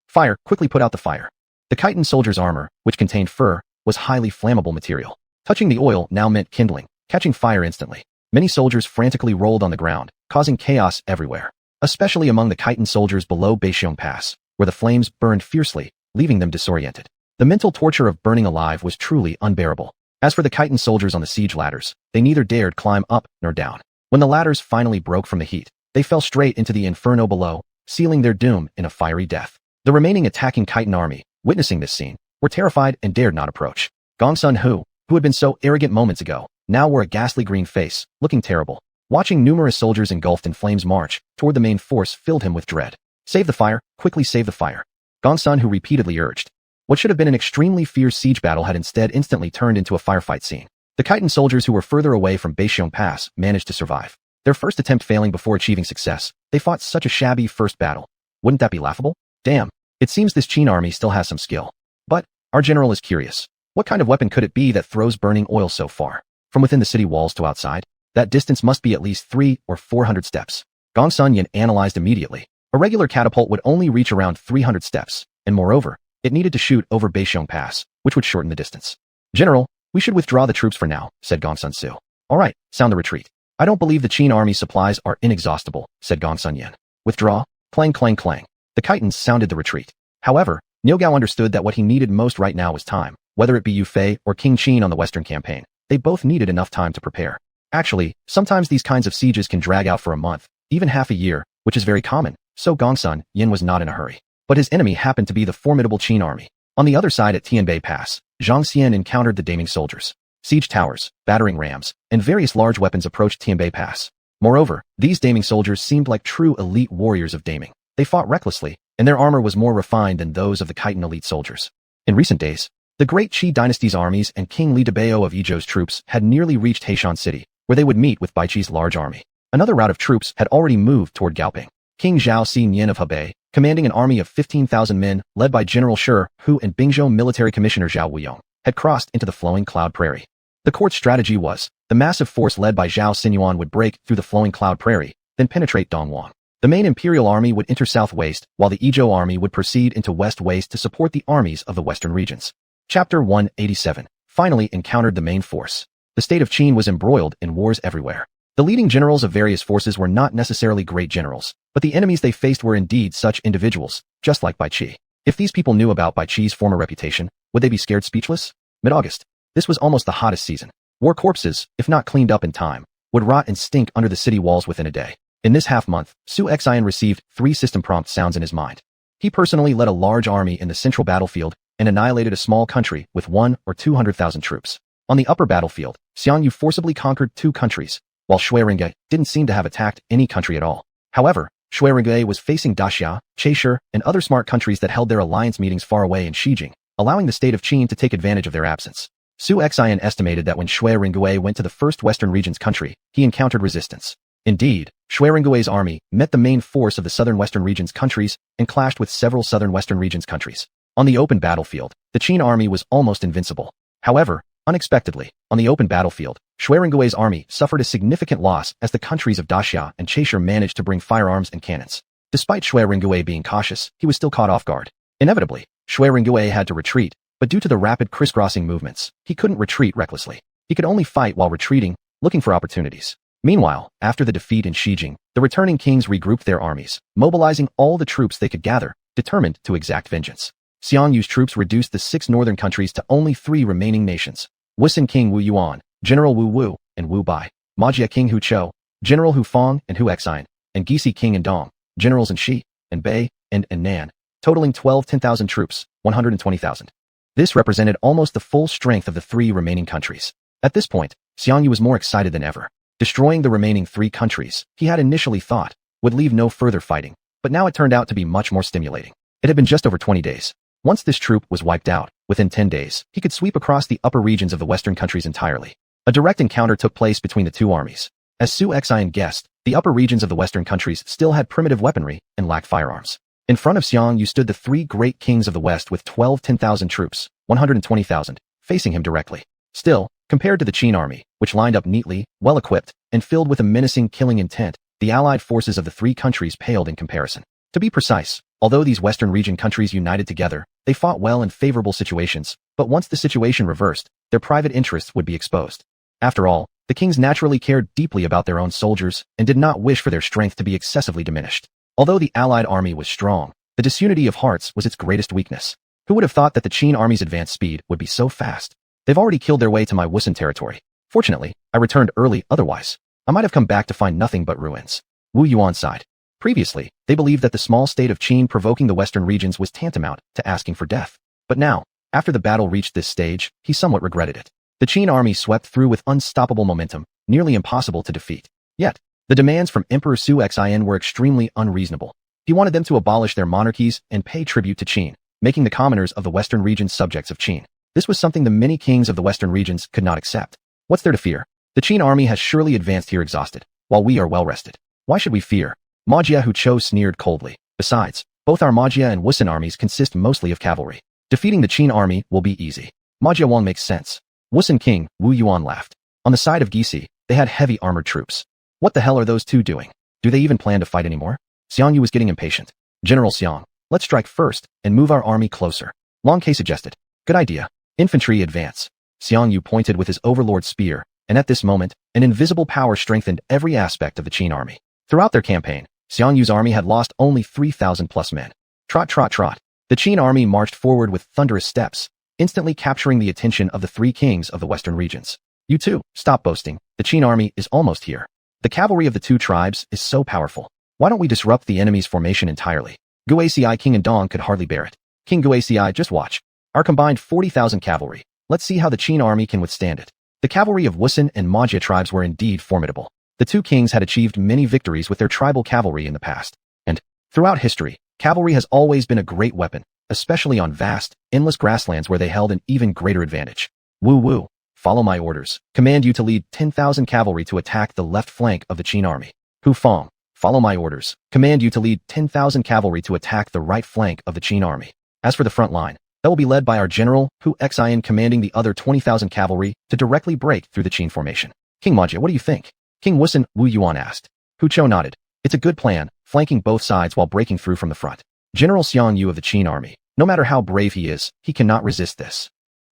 Fire, quickly put out the fire. The Khitan soldier's armor, which contained fur, was highly flammable material. Touching the oil now meant kindling, catching fire instantly. Many soldiers frantically rolled on the ground, causing chaos everywhere, especially among the Khitan soldiers below Baixiong Pass, where the flames burned fiercely, leaving them disoriented. The mental torture of burning alive was truly unbearable. As for the Khitan soldiers on the siege ladders, they neither dared climb up nor down. When the ladders finally broke from the heat, they fell straight into the inferno below, sealing their doom in a fiery death. The remaining attacking Khitan army, witnessing this scene, were terrified and dared not approach. Gongsun who had been so arrogant moments ago, now wore a ghastly green face, looking terrible. Watching numerous soldiers engulfed in flames march toward the main force filled him with dread. Save the fire, quickly save the fire. Gongsun who repeatedly urged. What should have been an extremely fierce siege battle had instead instantly turned into a firefight scene. The Khitan soldiers who were further away from Baixiong Pass managed to survive. Their first attempt failing before achieving success, they fought such a shabby first battle. Wouldn't that be laughable? Damn, it seems this Qin army still has some skill. But, our general is curious. What kind of weapon could it be that throws burning oil so far? From within the city walls to outside? That distance must be at least 300 or 400 steps. Gongsun Yin analyzed immediately. A regular catapult would only reach around 300 steps, and moreover, it needed to shoot over Baixiong Pass, which would shorten the distance. General, we should withdraw the troops for now, said Gongsun Su. All right, sound the retreat. I don't believe the Qin army supplies are inexhaustible, said Gongsun Yin. Withdraw, clang clang clang. The Khitans sounded the retreat. However, Niu Gao understood that what he needed most right now was time, whether it be Yu Fei or King Qin on the Western campaign. They both needed enough time to prepare. Actually, sometimes these kinds of sieges can drag out for a month, even half a year, which is very common, so Gongsun Yin was not in a hurry. But his enemy happened to be the formidable Qin army. On the other side at Tianbei Pass, Zhang Xian encountered the Daming soldiers. Siege towers, battering rams, and various large weapons approached Tianbei Pass. Moreover, these Daming soldiers seemed like true elite warriors of Daming. They fought recklessly, and their armor was more refined than those of the Khitan elite soldiers. In recent days, the Great Qi Dynasty's armies and King Li Debao of Yizhou's troops had nearly reached Heishan City, where they would meet with Baiqi's large army. Another rout of troops had already moved toward Gaoping. King Zhao Xinyan of Hebei, commanding an army of 15,000 men led by General Shi Hu and Bingzhou military commissioner Zhao Wuyong, had crossed into the flowing cloud prairie. The court's strategy was, the massive force led by Zhao Xinyan would break through the flowing cloud prairie, then penetrate Dongwang. The main imperial army would enter South Waste, while the Yizhou army would proceed into West Waste to support the armies of the western regions. Chapter 187 finally encountered the main force. The state of Qin was embroiled in wars everywhere. The leading generals of various forces were not necessarily great generals, but the enemies they faced were indeed such individuals, just like Baiqi. If these people knew about Baiqi's former reputation, would they be scared speechless? Mid-August. This was almost the hottest season. War corpses, if not cleaned up in time, would rot and stink under the city walls within a day. In this half-month, xuanhuan received 3 system prompt sounds in his mind. He personally led a large army in the central battlefield and annihilated a small country with 100,000 or 200,000 troops. On the upper battlefield, Xiangyu forcibly conquered 2 countries, while Shuirengue didn't seem to have attacked any country at all. However, Shuirengue was facing Daxia, Chaisher, and other smart countries that held their alliance meetings far away in Xijing, allowing the state of Qin to take advantage of their absence. Xuanhuan estimated that when Shuirengue went to the first western region's country, he encountered resistance. Indeed, Shuirengue's army met the main force of the southern western region's countries and clashed with several southern western region's countries. On the open battlefield, the Qin army was almost invincible. However, unexpectedly, on the open battlefield, Shuirengue's army suffered a significant loss as the countries of Daxia and Chaisher managed to bring firearms and cannons. Despite Shuirengue being cautious, he was still caught off guard. Inevitably, Shuirengue had to retreat, but due to the rapid crisscrossing movements, he couldn't retreat recklessly. He could only fight while retreating, looking for opportunities. Meanwhile, after the defeat in Xijing, the returning kings regrouped their armies, mobilizing all the troops they could gather, determined to exact vengeance. Xiangyu's troops reduced the 6 northern countries to only 3 remaining nations. Wusun King Wu Yuan, General Wu Wu, and Wu Bai, Majia King Hu Chou, General Hu Fong and Hu Xian, and Gisi King and Dong, generals in Shi, and Bei, and Nan, totaling 10,000 troops, 120,000. This represented almost the full strength of the 3 remaining countries. At this point, Xiangyu was more excited than ever. Destroying the remaining 3 countries, he had initially thought, would leave no further fighting, but now it turned out to be much more stimulating. It had been just over 20 days. Once this troop was wiped out, within 10 days, he could sweep across the upper regions of the western countries entirely. A direct encounter took place between the 2 armies. As Xuanhuan guessed, the upper regions of the western countries still had primitive weaponry and lacked firearms. In front of Xiangyu stood the 3 great kings of the west with 10,000 troops, 120,000, facing him directly. Still, compared to the Qin army, which lined up neatly, well-equipped, and filled with a menacing killing intent, the allied forces of the 3 countries paled in comparison. To be precise, although these western region countries united together, They fought well in favorable situations, but once the situation reversed, their private interests would be exposed. After all, the kings naturally cared deeply about their own soldiers and did not wish for their strength to be excessively diminished. Although the allied army was strong, the disunity of hearts was its greatest weakness. Who would have thought that the Qin army's advance speed would be so fast? They've already killed their way to my Wasteland territory. Fortunately, I returned early, otherwise I might have come back to find nothing but ruins. Wu Yuan sighed. Previously, they believed that the small state of Qin provoking the western regions was tantamount to asking for death. But now, after the battle reached this stage, he somewhat regretted it. The Qin army swept through with unstoppable momentum, nearly impossible to defeat. Yet, the demands from Emperor xuanhuan were extremely unreasonable. He wanted them to abolish their monarchies and pay tribute to Qin, making the commoners of the western regions subjects of Qin. This was something the many kings of the western regions could not accept. What's there to fear? The Qin army has surely advanced here exhausted, while we are well rested. Why should we fear? Ma Jiahuqiu sneered coldly. Besides, both our Ma Jia and Wasteland armies consist mostly of cavalry. Defeating the Qin army will be easy. Ma Jiahuang makes sense. Wasteland King Wu Yuan laughed. On the side of Gisi, they had heavy armored troops. What the hell are those two doing? Do they even plan to fight anymore? Xiang Yu was getting impatient. General Xiang, let's strike first and move our army closer. Long Ke suggested. Good idea. Infantry advance. Xiang Yu pointed with his overlord spear, and at this moment, an invisible power strengthened every aspect of the Qin army. Throughout their campaign, Xiang Yu's army had lost only 3,000 plus men. Trot, trot, trot. The Qin army marched forward with thunderous steps, instantly capturing the attention of the three kings of the western regions. You two, stop boasting. The Qin army is almost here. The cavalry of the two tribes is so powerful. Why don't we disrupt the enemy's formation entirely? Guaci King and Dong could hardly bear it. King Guaci, just watch. Our combined 40,000 cavalry. Let's see how the Qin army can withstand it. The cavalry of Wasteland and Ma Jia tribes were indeed formidable. The two kings had achieved many victories with their tribal cavalry in the past. And, throughout history, cavalry has always been a great weapon, especially on vast, endless grasslands where they held an even greater advantage. Wu Wu, follow my orders. Command you to lead 10,000 cavalry to attack the left flank of the Qin army. Hu Feng, follow my orders. Command you to lead 10,000 cavalry to attack the right flank of the Qin army. As for the front line, that will be led by our general, Hu Xian, commanding the other 20,000 cavalry to directly break through the Qin formation. King Ma Jia, what do you think? King Wasteland, Wu Yuan asked. Hu Chou nodded. It's a good plan, flanking both sides while breaking through from the front. General Xiang Yu of the Qin army, no matter how brave he is, he cannot resist this.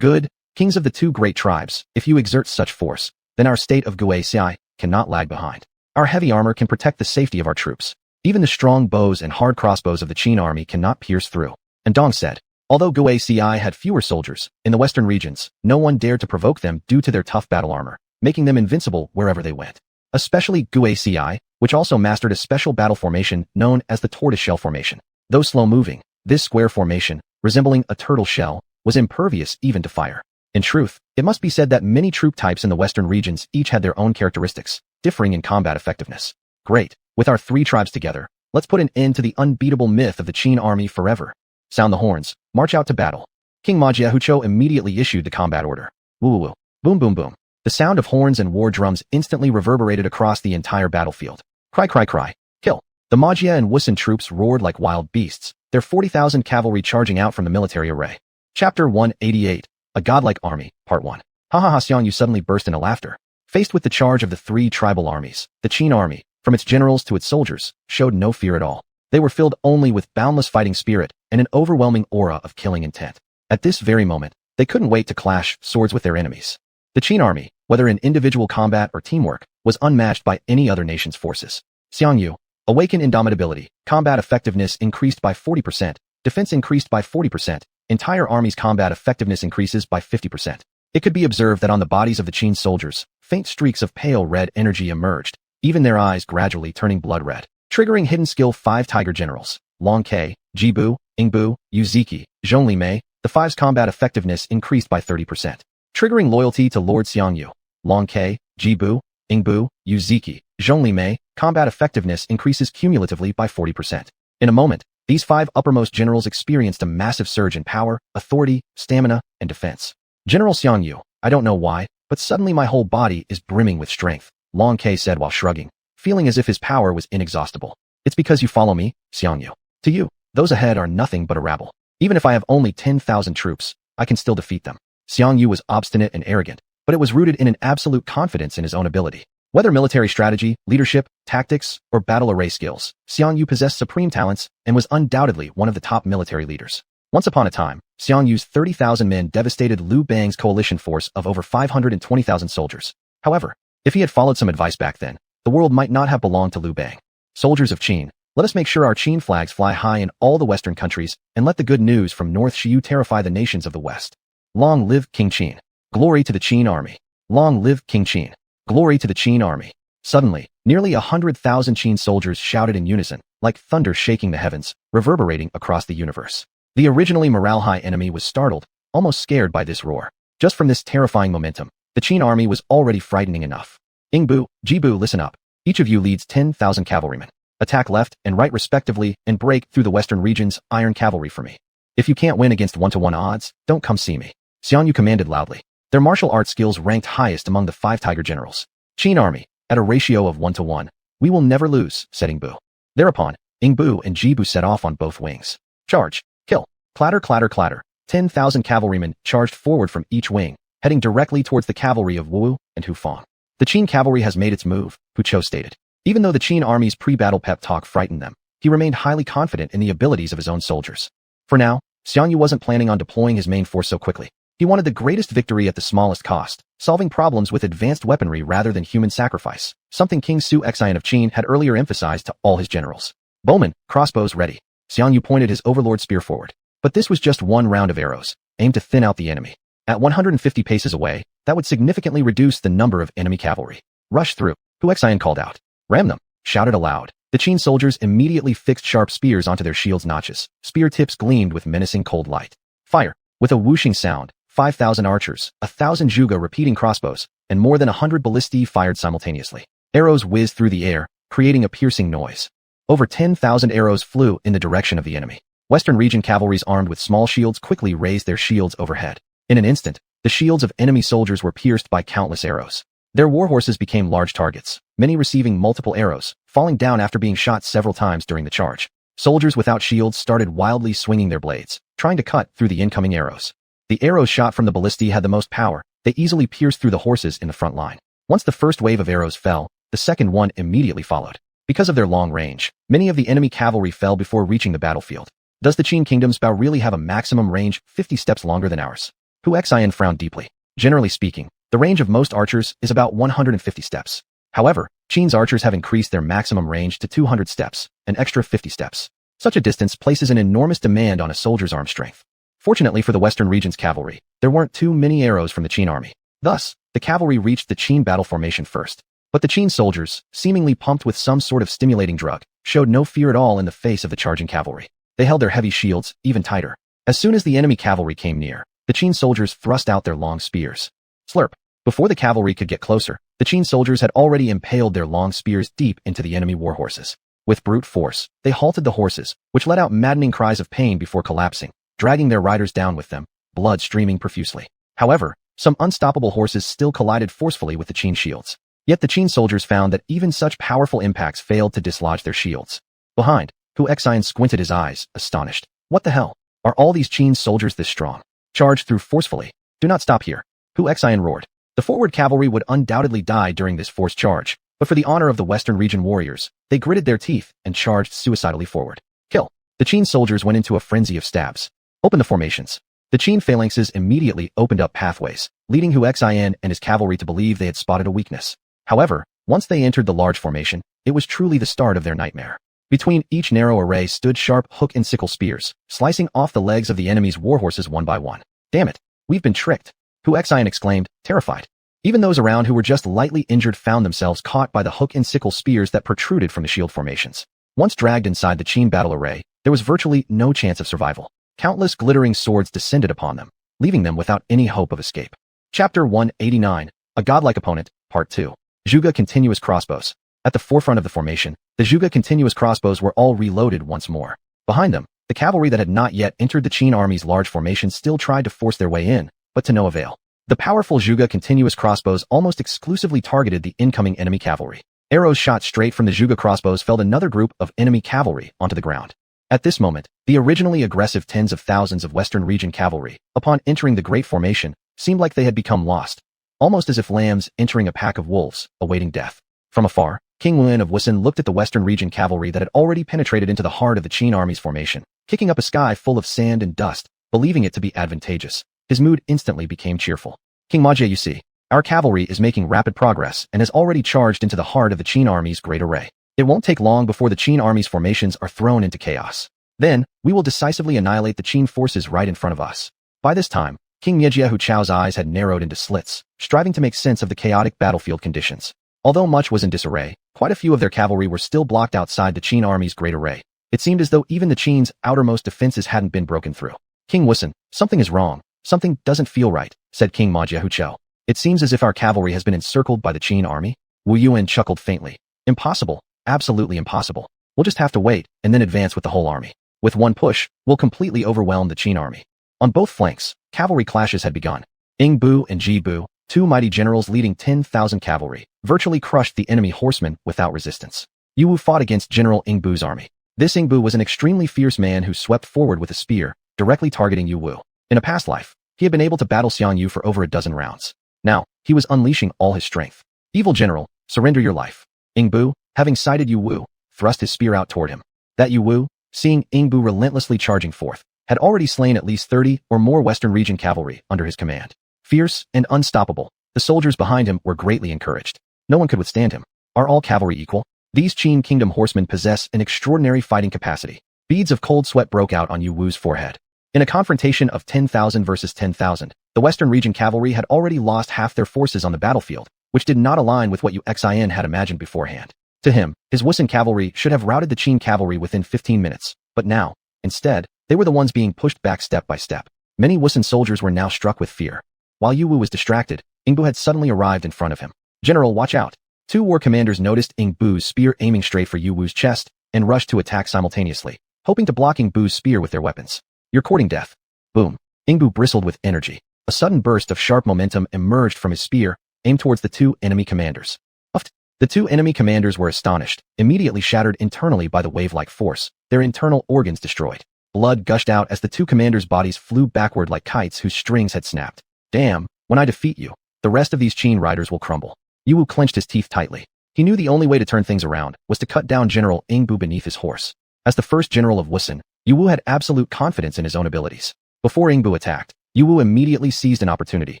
Good, kings of the two great tribes, if you exert such force, then our state of Guaci cannot lag behind. Our heavy armor can protect the safety of our troops. Even the strong bows and hard crossbows of the Qin army cannot pierce through. And Dong said, although Guaci had fewer soldiers, in the western regions, no one dared to provoke them due to their tough battle armor, making them invincible wherever they went. Especially Guaci, which also mastered a special battle formation known as the tortoiseshell formation. Though slow-moving, this square formation, resembling a turtle shell, was impervious even to fire. In truth, it must be said that many troop types in the western regions each had their own characteristics, differing in combat effectiveness. Great, with our three tribes together, let's put an end to the unbeatable myth of the Qin army forever. Sound the horns, march out to battle. King Ma Jiahuqiu immediately issued the combat order. Woo woo, boom boom boom. The sound of horns and war drums instantly reverberated across the entire battlefield. Cry cry cry, kill. The Ma Jia and Wasteland troops roared like wild beasts, their 40,000 cavalry charging out from the military array. Chapter 188, A Godlike Army, Part 1. Ha ha ha, Xiang Yu suddenly burst into laughter. Faced with the charge of the three tribal armies, the Qin army, from its generals to its soldiers, showed no fear at all. They were filled only with boundless fighting spirit and an overwhelming aura of killing intent. At this very moment, they couldn't wait to clash swords with their enemies. The Qin army, whether in individual combat or teamwork, was unmatched by any other nation's forces. Xiang Yu, awaken indomitability, combat effectiveness increased by 40%, defense increased by 40%, entire army's combat effectiveness increases by 50%. It could be observed that on the bodies of the Qin soldiers, faint streaks of pale red energy emerged, even their eyes gradually turning blood red. Triggering hidden skill 5 Tiger Generals, Long Ke, Jibu, Ingbu, Yuziki, Zhonglime, the five's combat effectiveness increased by 30%. Triggering loyalty to Lord Xiang Yu, Long Ke, Jibu, Ingbu, Yuziki, Zhonglime, combat effectiveness increases cumulatively by 40%. In a moment, these five uppermost generals experienced a massive surge in power, authority, stamina, and defense. General Xiang Yu, I don't know why, but suddenly my whole body is brimming with strength, Long Ke said while shrugging, feeling as if his power was inexhaustible. It's because you follow me, Xiang Yu. To you, those ahead are nothing but a rabble. Even if I have only 10,000 troops, I can still defeat them. Xiang Yu was obstinate and arrogant, but it was rooted in an absolute confidence in his own ability. Whether military strategy, leadership, tactics, or battle array skills, Xiang Yu possessed supreme talents and was undoubtedly one of the top military leaders. Once upon a time, Xiang Yu's 30,000 men devastated Liu Bang's coalition force of over 520,000 soldiers. However, if he had followed some advice back then, the world might not have belonged to Liu Bang. Soldiers of Qin, let us make sure our Qin flags fly high in all the Western countries, and let the good news from North Xiu terrify the nations of the West. Long live King Qin. Glory to the Qin army. Long live King Qin. Glory to the Qin army. Suddenly, nearly 100,000 Qin soldiers shouted in unison, like thunder shaking the heavens, reverberating across the universe. The originally morale-high enemy was startled, almost scared by this roar. Just from this terrifying momentum, the Qin army was already frightening enough. Yingbu, Jibu, listen up. Each of you leads 10,000 cavalrymen. Attack left and right respectively and break through the western region's iron cavalry for me. If you can't win against 1-to-1 odds, don't come see me. Xiang Yu commanded loudly. Their martial arts skills ranked highest among the 5 tiger generals. Qin army, at a ratio of 1-to-1. We will never lose, said Yingbu. Thereupon, Yingbu and Jibu set off on both wings. Charge! Kill! Clatter, clatter, clatter. 10,000 cavalrymen charged forward from each wing, heading directly towards the cavalry of Wu and Hufang. The Qin cavalry has made its move, Hu Chou stated. Even though the Qin army's pre-battle pep talk frightened them, he remained highly confident in the abilities of his own soldiers. For now, Xiang Yu wasn't planning on deploying his main force so quickly. He wanted the greatest victory at the smallest cost, solving problems with advanced weaponry rather than human sacrifice, something King Su Xian of Qin had earlier emphasized to all his generals. Bowmen, crossbows ready. Xiang Yu pointed his overlord spear forward. But this was just one round of arrows, aimed to thin out the enemy. At 150 paces away, that would significantly reduce the number of enemy cavalry. Rush through, Hu Xian called out. Ram them, shouted aloud. The Qin soldiers immediately fixed sharp spears onto their shields' notches. Spear tips gleamed with menacing cold light. Fire! With a whooshing sound, 5,000 archers, 1,000 zhuge repeating crossbows, and more than 100 ballistae fired simultaneously. Arrows whizzed through the air, creating a piercing noise. Over 10,000 arrows flew in the direction of the enemy. Western region cavalries armed with small shields quickly raised their shields overhead. In an instant, the shields of enemy soldiers were pierced by countless arrows. Their warhorses became large targets, many receiving multiple arrows, falling down after being shot several times during the charge. Soldiers without shields started wildly swinging their blades, trying to cut through the incoming arrows. The arrows shot from the ballistae had the most power. They easily pierced through the horses in the front line. Once the first wave of arrows fell, the second one immediately followed. Because of their long range, many of the enemy cavalry fell before reaching the battlefield. Does the Qin kingdom's bow really have a maximum range 50 steps longer than ours? Hu Xian frowned deeply. Generally speaking, the range of most archers is about 150 steps. However, Qin's archers have increased their maximum range to 200 steps, an extra 50 steps. Such a distance places an enormous demand on a soldier's arm strength. Fortunately for the Western region's cavalry, there weren't too many arrows from the Qin army. Thus, the cavalry reached the Qin battle formation first. But the Qin soldiers, seemingly pumped with some sort of stimulating drug, showed no fear at all in the face of the charging cavalry. They held their heavy shields even tighter. As soon as the enemy cavalry came near, the Qin soldiers thrust out their long spears. Slurp! Before the cavalry could get closer, the Qin soldiers had already impaled their long spears deep into the enemy warhorses. With brute force, they halted the horses, which let out maddening cries of pain before collapsing, dragging their riders down with them, blood streaming profusely. However, some unstoppable horses still collided forcefully with the Qin shields. Yet the Qin soldiers found that even such powerful impacts failed to dislodge their shields. Behind, Hu Xian squinted his eyes, astonished. What the hell? Are all these Qin soldiers this strong? Charge through forcefully. Do not stop here. Hu Xian roared. The forward cavalry would undoubtedly die during this forced charge, but for the honor of the Western region warriors, they gritted their teeth and charged suicidally forward. Kill! The Qin soldiers went into a frenzy of stabs. Open the formations. The Qin phalanxes immediately opened up pathways, leading Hu Xian and his cavalry to believe they had spotted a weakness. However, once they entered the large formation, it was truly the start of their nightmare. Between each narrow array stood sharp hook and sickle spears, slicing off the legs of the enemy's warhorses one by one. Damn it! We've been tricked! Hu Xian exclaimed, terrified. Even those around who were just lightly injured found themselves caught by the hook and sickle spears that protruded from the shield formations. Once dragged inside the Qin battle array, there was virtually no chance of survival. Countless glittering swords descended upon them, leaving them without any hope of escape. Chapter 189, A Godlike Opponent, Part 2. Zhuge Continuous Crossbows. At the forefront of the formation, the Zhuge Continuous Crossbows were all reloaded once more. Behind them, the cavalry that had not yet entered the Qin army's large formation still tried to force their way in, but to no avail. The powerful Zhuge Continuous Crossbows almost exclusively targeted the incoming enemy cavalry. Arrows shot straight from the Zhuge crossbows felled another group of enemy cavalry onto the ground. At this moment, the originally aggressive tens of thousands of Western region cavalry, upon entering the Great Formation, seemed like they had become lost, almost as if lambs entering a pack of wolves, awaiting death. From afar, King Wen of Wasteland looked at the western region cavalry that had already penetrated into the heart of the Qin army's formation, kicking up a sky full of sand and dust, believing it to be advantageous. His mood instantly became cheerful. King Majia, you see, our cavalry is making rapid progress and has already charged into the heart of the Qin army's great array. It won't take long before the Qin army's formations are thrown into chaos. Then, we will decisively annihilate the Qin forces right in front of us. By this time, King Miejia Hu Chao's eyes had narrowed into slits, striving to make sense of the chaotic battlefield conditions. Although much was in disarray, quite a few of their cavalry were still blocked outside the Qin army's great array. It seemed as though even the Qin's outermost defenses hadn't been broken through. King Wasteland, something is wrong. Something doesn't feel right, said King Majia Hu Chao. It seems as if our cavalry has been encircled by the Qin army. Wu Yuan chuckled faintly. Impossible. Absolutely impossible. We'll just have to wait and then advance with the whole army. With one push, we'll completely overwhelm the Qin army. On both flanks, cavalry clashes had begun. Ing Bu and Ji Bu, two mighty generals leading 10,000 cavalry, virtually crushed the enemy horsemen without resistance. Yu Wu fought against General Ing Bu's army. This Ing Bu was an extremely fierce man who swept forward with a spear, directly targeting Yu Wu. In a past life, he had been able to battle Xian Yu for over a dozen rounds. Now, he was unleashing all his strength. Evil general, surrender your life. Ing Bu, having sighted Yu Wu, thrust his spear out toward him. That Yu Wu, seeing Ing Bu relentlessly charging forth, had already slain at least 30 or more Western region cavalry under his command. Fierce and unstoppable, the soldiers behind him were greatly encouraged. No one could withstand him. Are all cavalry equal? These Qin Kingdom horsemen possess an extraordinary fighting capacity. Beads of cold sweat broke out on Yu Wu's forehead. In a confrontation of 10,000 versus 10,000, the Western region cavalry had already lost half their forces on the battlefield, which did not align with what Xin had imagined beforehand. To him, his Wasteland cavalry should have routed the Qin cavalry within 15 minutes, but now, instead, they were the ones being pushed back step by step. Many Wasteland soldiers were now struck with fear. While Yu Wu was distracted, Ing Bu had suddenly arrived in front of him. General, watch out. Two war commanders noticed Ing Bu's spear aiming straight for Yu Wu's chest and rushed to attack simultaneously, hoping to block Ing Bu's spear with their weapons. You're courting death. Boom. Ing Bu bristled with energy. A sudden burst of sharp momentum emerged from his spear, aimed towards the two enemy commanders. Uffed. The two enemy commanders were astonished, immediately shattered internally by the wave-like force, their internal organs destroyed. Blood gushed out as the two commanders' bodies flew backward like kites whose strings had snapped. Damn, when I defeat you, the rest of these Qin riders will crumble. Yu Wu clenched his teeth tightly. He knew the only way to turn things around was to cut down General Ing Bu beneath his horse. As the first general of Wasteland, Yu Wu had absolute confidence in his own abilities. Before Ing Bu attacked, Yu Wu immediately seized an opportunity,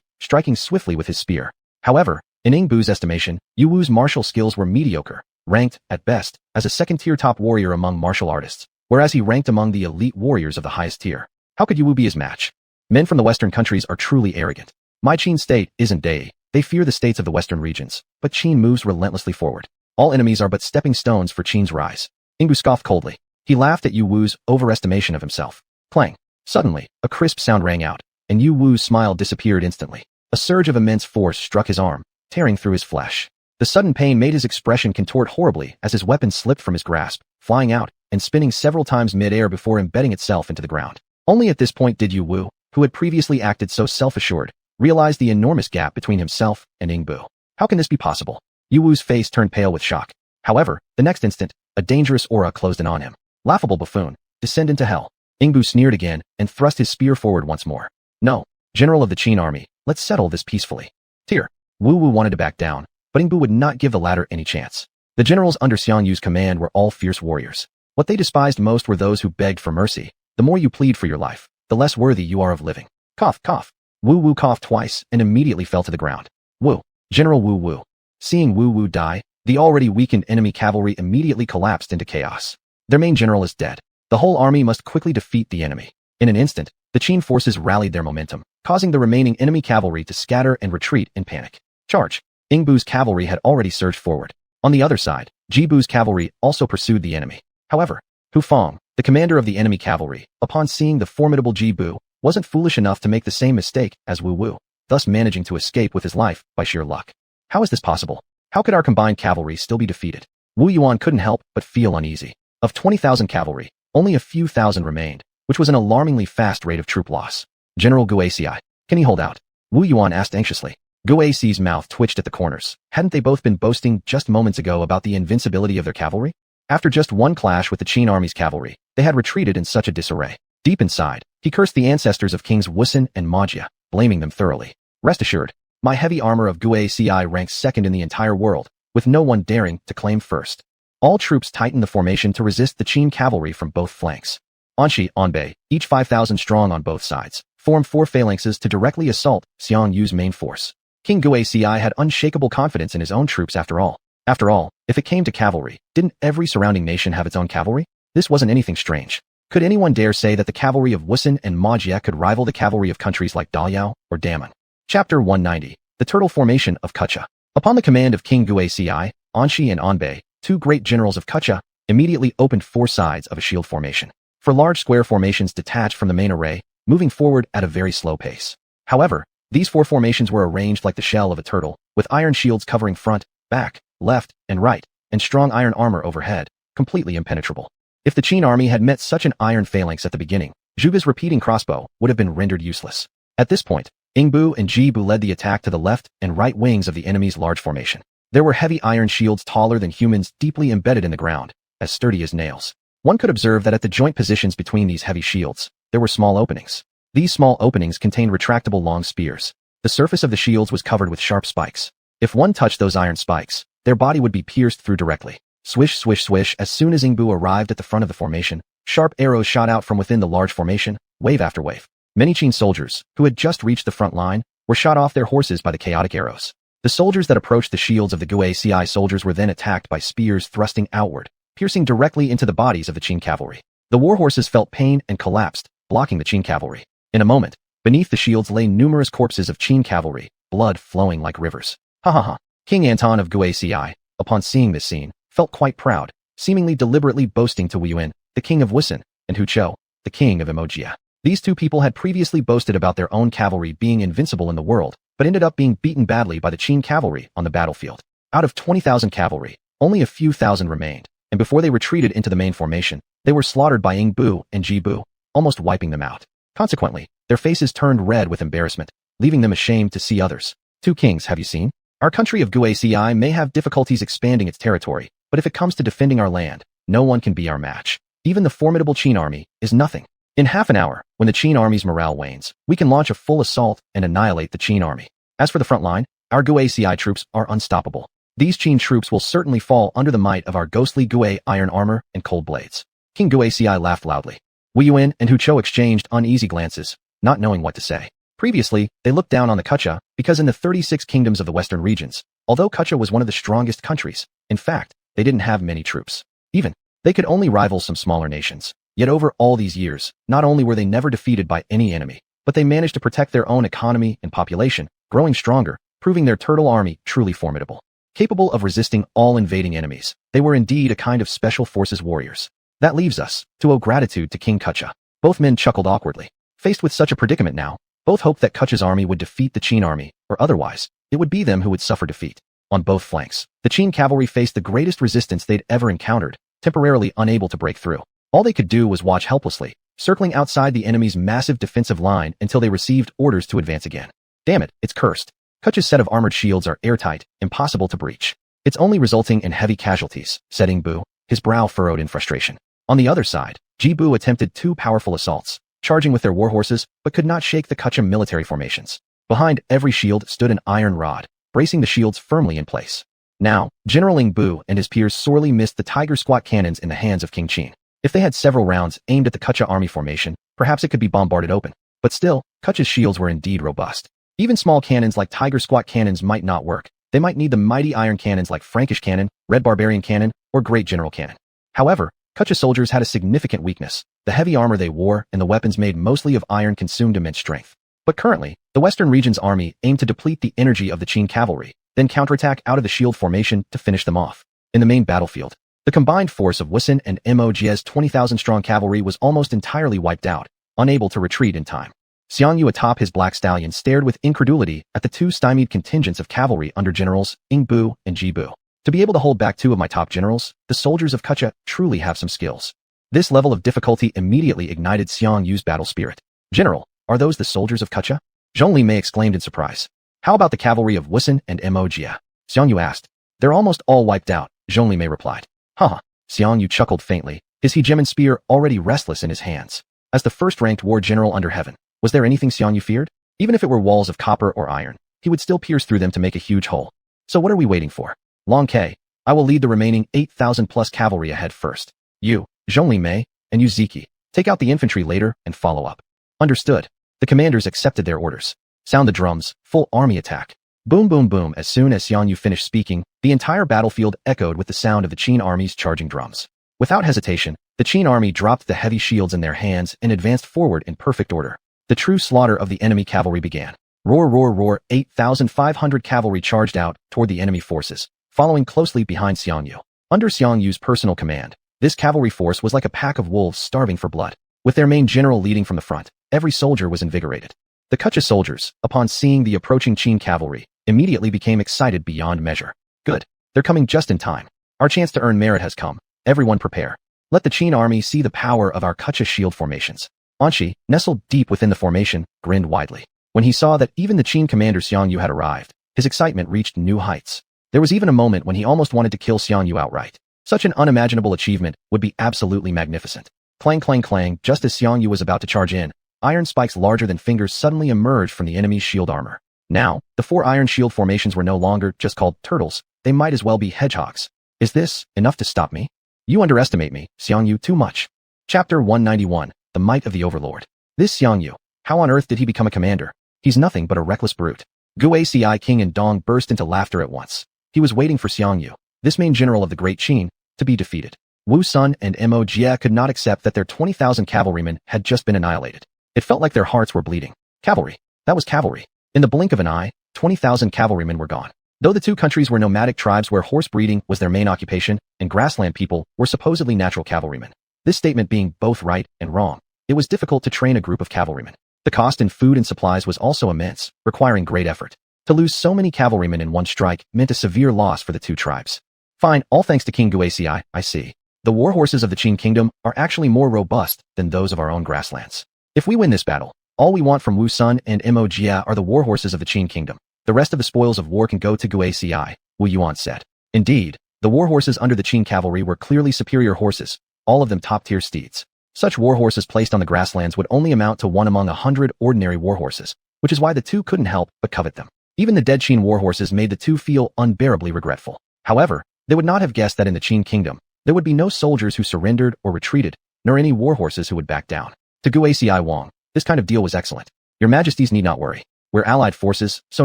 striking swiftly with his spear. However, in Ing Bu's estimation, Yu Wu's martial skills were mediocre, ranked, at best, as a second-tier top warrior among martial artists, whereas he ranked among the elite warriors of the highest tier. How could Yu Wu be his match? Men from the Western countries are truly arrogant. My Qin state isn't Dei. They fear the states of the Western regions, but Qin moves relentlessly forward. All enemies are but stepping stones for Qin's rise. Ing Bu scoffed coldly. He laughed at Yu Wu's overestimation of himself. Clang. Suddenly, a crisp sound rang out, and Yu Wu's smile disappeared instantly. A surge of immense force struck his arm, tearing through his flesh. The sudden pain made his expression contort horribly as his weapon slipped from his grasp, flying out and spinning several times mid-air before embedding itself into the ground. Only at this point did Yu Wu, who had previously acted so self-assured, realize the enormous gap between himself and Ing Bu. How can this be possible? Yu Wu's face turned pale with shock. However, the next instant, a dangerous aura closed in on him. Laughable buffoon, descend into hell. Ing Bu sneered again and thrust his spear forward once more. No, general of the Qin army, let's settle this peacefully. Tear. Wu Wu wanted to back down, but Ing Bu would not give the latter any chance. The generals under Xian Yu's command were all fierce warriors. What they despised most were those who begged for mercy. The more you plead for your life, the less worthy you are of living. Cough, cough. Wu Wu coughed twice and immediately fell to the ground. Wu. General Wu Wu. Seeing Wu Wu die, the already weakened enemy cavalry immediately collapsed into chaos. Their main general is dead. The whole army must quickly defeat the enemy. In an instant, the Qin forces rallied their momentum, causing the remaining enemy cavalry to scatter and retreat in panic. Charge. Ing Bu's cavalry had already surged forward. On the other side, Ji Bu's cavalry also pursued the enemy. However, Hu Feng, the commander of the enemy cavalry, upon seeing the formidable Ji Bu, wasn't foolish enough to make the same mistake as Wu Wu, thus managing to escape with his life by sheer luck. How is this possible? How could our combined cavalry still be defeated? Wu Yuan couldn't help but feel uneasy. Of 20,000 cavalry, only a few thousand remained, which was an alarmingly fast rate of troop loss. General Guaci, can he hold out? Wu Yuan asked anxiously. Guaci's mouth twitched at the corners. Hadn't they both been boasting just moments ago about the invincibility of their cavalry? After just one clash with the Qin army's cavalry, they had retreated in such a disarray. Deep inside, he cursed the ancestors of Kings Wasteland and Majia, blaming them thoroughly. Rest assured, my heavy armor of Guaci ranks second in the entire world. with no one daring to claim first. All troops tightened the formation to resist the Qin cavalry from both flanks. Anxi, Anbei, each 5,000 strong on both sides, formed 4 phalanxes to directly assault Xiangyu's main force. King Guici had unshakable confidence in his own troops after all. After all, if it came to cavalry, didn't every surrounding nation have its own cavalry? This wasn't anything strange. Could anyone dare say that the cavalry of Wasteland and Majia could rival the cavalry of countries like Daliao or Daman? Chapter 190. The Turtle Formation of Kucha. Upon the command of King Guici, Anxi and Anbei, 2 great generals of Kucha, immediately opened 4 sides of a shield formation. For large square formations detached from the main array, moving forward at a very slow pace. However, these 4 formations were arranged like the shell of a turtle, with iron shields covering front, back, left, and right, and strong iron armor overhead, completely impenetrable. If the Qin army had met such an iron phalanx at the beginning, Zhuge's repeating crossbow would have been rendered useless. At this point, Yingbu and Jibu led the attack to the left and right wings of the enemy's large formation. There were heavy iron shields taller than humans deeply embedded in the ground, as sturdy as nails. One could observe that at the joint positions between these heavy shields, there were small openings. These small openings contained retractable long spears. The surface of the shields was covered with sharp spikes. If one touched those iron spikes, their body would be pierced through directly. Swish, swish, swish. As soon as Yingbu arrived at the front of the formation, sharp arrows shot out from within the large formation, wave after wave. Many Qin soldiers, who had just reached the front line, were shot off their horses by the chaotic arrows. The soldiers that approached the shields of the Guici soldiers were then attacked by spears thrusting outward, piercing directly into the bodies of the Qin cavalry. The war horses felt pain and collapsed, blocking the Qin cavalry. In a moment, beneath the shields lay numerous corpses of Qin cavalry, blood flowing like rivers. Ha ha ha. King Anton of Guici, upon seeing this scene, felt quite proud, seemingly deliberately boasting to Wu Yuan, the king of Wisan, and Hu Chou, the king of Emojia. These 2 people had previously boasted about their own cavalry being invincible in the world, but ended up being beaten badly by the Qin cavalry on the battlefield. Out of 20,000 cavalry, only a few thousand remained, and before they retreated into the main formation, they were slaughtered by Yingbu and Jibu, almost wiping them out. Consequently, their faces turned red with embarrassment, leaving them ashamed to see others. 2 kings, have you seen? Our country of Guici may have difficulties expanding its territory, but if it comes to defending our land, no one can be our match. Even the formidable Qin army is nothing. In half an hour, when the Qin army's morale wanes, we can launch a full assault and annihilate the Qin army. As for the front line, our Guici troops are unstoppable. These Qin troops will certainly fall under the might of our ghostly Gui iron armor and cold blades. King Guici laughed loudly. Wu Yuan and Hu Chou exchanged uneasy glances, not knowing what to say. Previously, they looked down on the Kucha because in the 36 kingdoms of the western regions, although Kucha was one of the strongest countries, in fact, they didn't have many troops. Even, they could only rival some smaller nations. Yet over all these years, not only were they never defeated by any enemy, but they managed to protect their own economy and population, growing stronger, proving their turtle army truly formidable. Capable of resisting all invading enemies, they were indeed a kind of special forces warriors. That leaves us to owe gratitude to King Kucha. Both men chuckled awkwardly. Faced with such a predicament now, both hoped that Kucha's army would defeat the Qin army, or otherwise, it would be them who would suffer defeat. On both flanks, the Qin cavalry faced the greatest resistance they'd ever encountered, temporarily unable to break through. All they could do was watch helplessly, circling outside the enemy's massive defensive line until they received orders to advance again. Damn it, it's cursed. Kucha's set of armored shields are airtight, impossible to breach. It's only resulting in heavy casualties, said Yingbu, his brow furrowed in frustration. On the other side, Jibu attempted 2 powerful assaults, charging with their war horses, but could not shake the Kucha military formations. Behind every shield stood an iron rod, bracing the shields firmly in place. Now, General Yingbu and his peers sorely missed the tiger squat cannons in the hands of King Qin. If they had several rounds aimed at the Kucha army formation, perhaps it could be bombarded open. But still, Kucha's shields were indeed robust. Even small cannons like tiger squat cannons might not work. They might need the mighty iron cannons like Frankish cannon, Red Barbarian cannon, or Great General cannon. However, Kucha soldiers had a significant weakness. The heavy armor they wore and the weapons made mostly of iron consumed immense strength. But currently, the Western region's army aimed to deplete the energy of the Qin cavalry, then counterattack out of the shield formation to finish them off. In the main battlefield, the combined force of Wisan and Mojia's 20,000-strong cavalry was almost entirely wiped out, unable to retreat in time. Xiangyu atop his black stallion stared with incredulity at the 2 stymied contingents of cavalry under generals Yingbu and Jibu. To be able to hold back 2 of my top generals, the soldiers of Kucha truly have some skills. This level of difficulty immediately ignited Xiangyu's battle spirit. General, are those the soldiers of Kucha? Zhongli Mei exclaimed in surprise. How about the cavalry of Wisan and Mojia? Xiangyu asked. They're almost all wiped out, Zhongli Mei replied. Haha, Xiangyu chuckled faintly, his hegemon spear already restless in his hands. As the first-ranked war general under heaven, was there anything Xiangyu feared? Even if it were walls of copper or iron, he would still pierce through them to make a huge hole. So what are we waiting for? Long K, I will lead the remaining 8,000 plus cavalry ahead first. You, Zhongli Mei, and you Ziki, take out the infantry later and follow up. Understood. The commanders accepted their orders. Sound the drums, full army attack. Boom boom boom. As soon as Xiang Yu finished speaking, the entire battlefield echoed with the sound of the Qin army's charging drums. Without hesitation, the Qin army dropped the heavy shields in their hands and advanced forward in perfect order. The true slaughter of the enemy cavalry began. Roar roar roar. 8,500 cavalry charged out toward the enemy forces, following closely behind Xiang Yu. Under Xiang Yu's personal command, this cavalry force was like a pack of wolves starving for blood. With their main general leading from the front, every soldier was invigorated. The Qucha soldiers, upon seeing the approaching Qin cavalry, immediately became excited beyond measure. Good. They're coming just in time. Our chance to earn merit has come. Everyone prepare. Let the Qin army see the power of our Qucha shield formations. Anshi, nestled deep within the formation, grinned widely. When he saw that even the Qin commander Xiang Yu had arrived, his excitement reached new heights. There was even a moment when he almost wanted to kill Xiang Yu outright. Such an unimaginable achievement would be absolutely magnificent. Clang clang clang. Just as Xiang Yu was about to charge in, iron spikes larger than fingers suddenly emerged from the enemy's shield armor. Now, the 4 iron shield formations were no longer just called turtles, they might as well be hedgehogs. Is this enough to stop me? You underestimate me, Xiang Yu, too much. Chapter 191, The Might of the Overlord. This Xiang Yu, how on earth did he become a commander? He's nothing but a reckless brute. Guaci King and Dong burst into laughter at once. He was waiting for Xiang Yu, this main general of the Great Qin, to be defeated. Wu Sun and Mo Jie could not accept that their 20,000 cavalrymen had just been annihilated. It felt like their hearts were bleeding. Cavalry. That was cavalry. In the blink of an eye, 20,000 cavalrymen were gone. Though the two countries were nomadic tribes where horse breeding was their main occupation, and grassland people were supposedly natural cavalrymen. This statement being both right and wrong, it was difficult to train a group of cavalrymen. The cost in food and supplies was also immense, requiring great effort. To lose so many cavalrymen in one strike meant a severe loss for the two tribes. Fine, all thanks to King Guaci, I see. The war horses of the Qin kingdom are actually more robust than those of our own grasslands. If we win this battle, all we want from Wu Sun and Mo Jie are the war horses of the Qin kingdom. The rest of the spoils of war can go to Guaci, Wu Yuan said. Indeed, the war horses under the Qin cavalry were clearly superior horses, all of them top-tier steeds. Such war horses placed on the grasslands would only amount to 1 among 100 ordinary war horses, which is why the two couldn't help but covet them. Even the dead Qin war horses made the two feel unbearably regretful. However, they would not have guessed that in the Qin kingdom, there would be no soldiers who surrendered or retreated, nor any war horses who would back down. To Guaci Wang, this kind of deal was excellent. Your Majesties need not worry. We're allied forces, so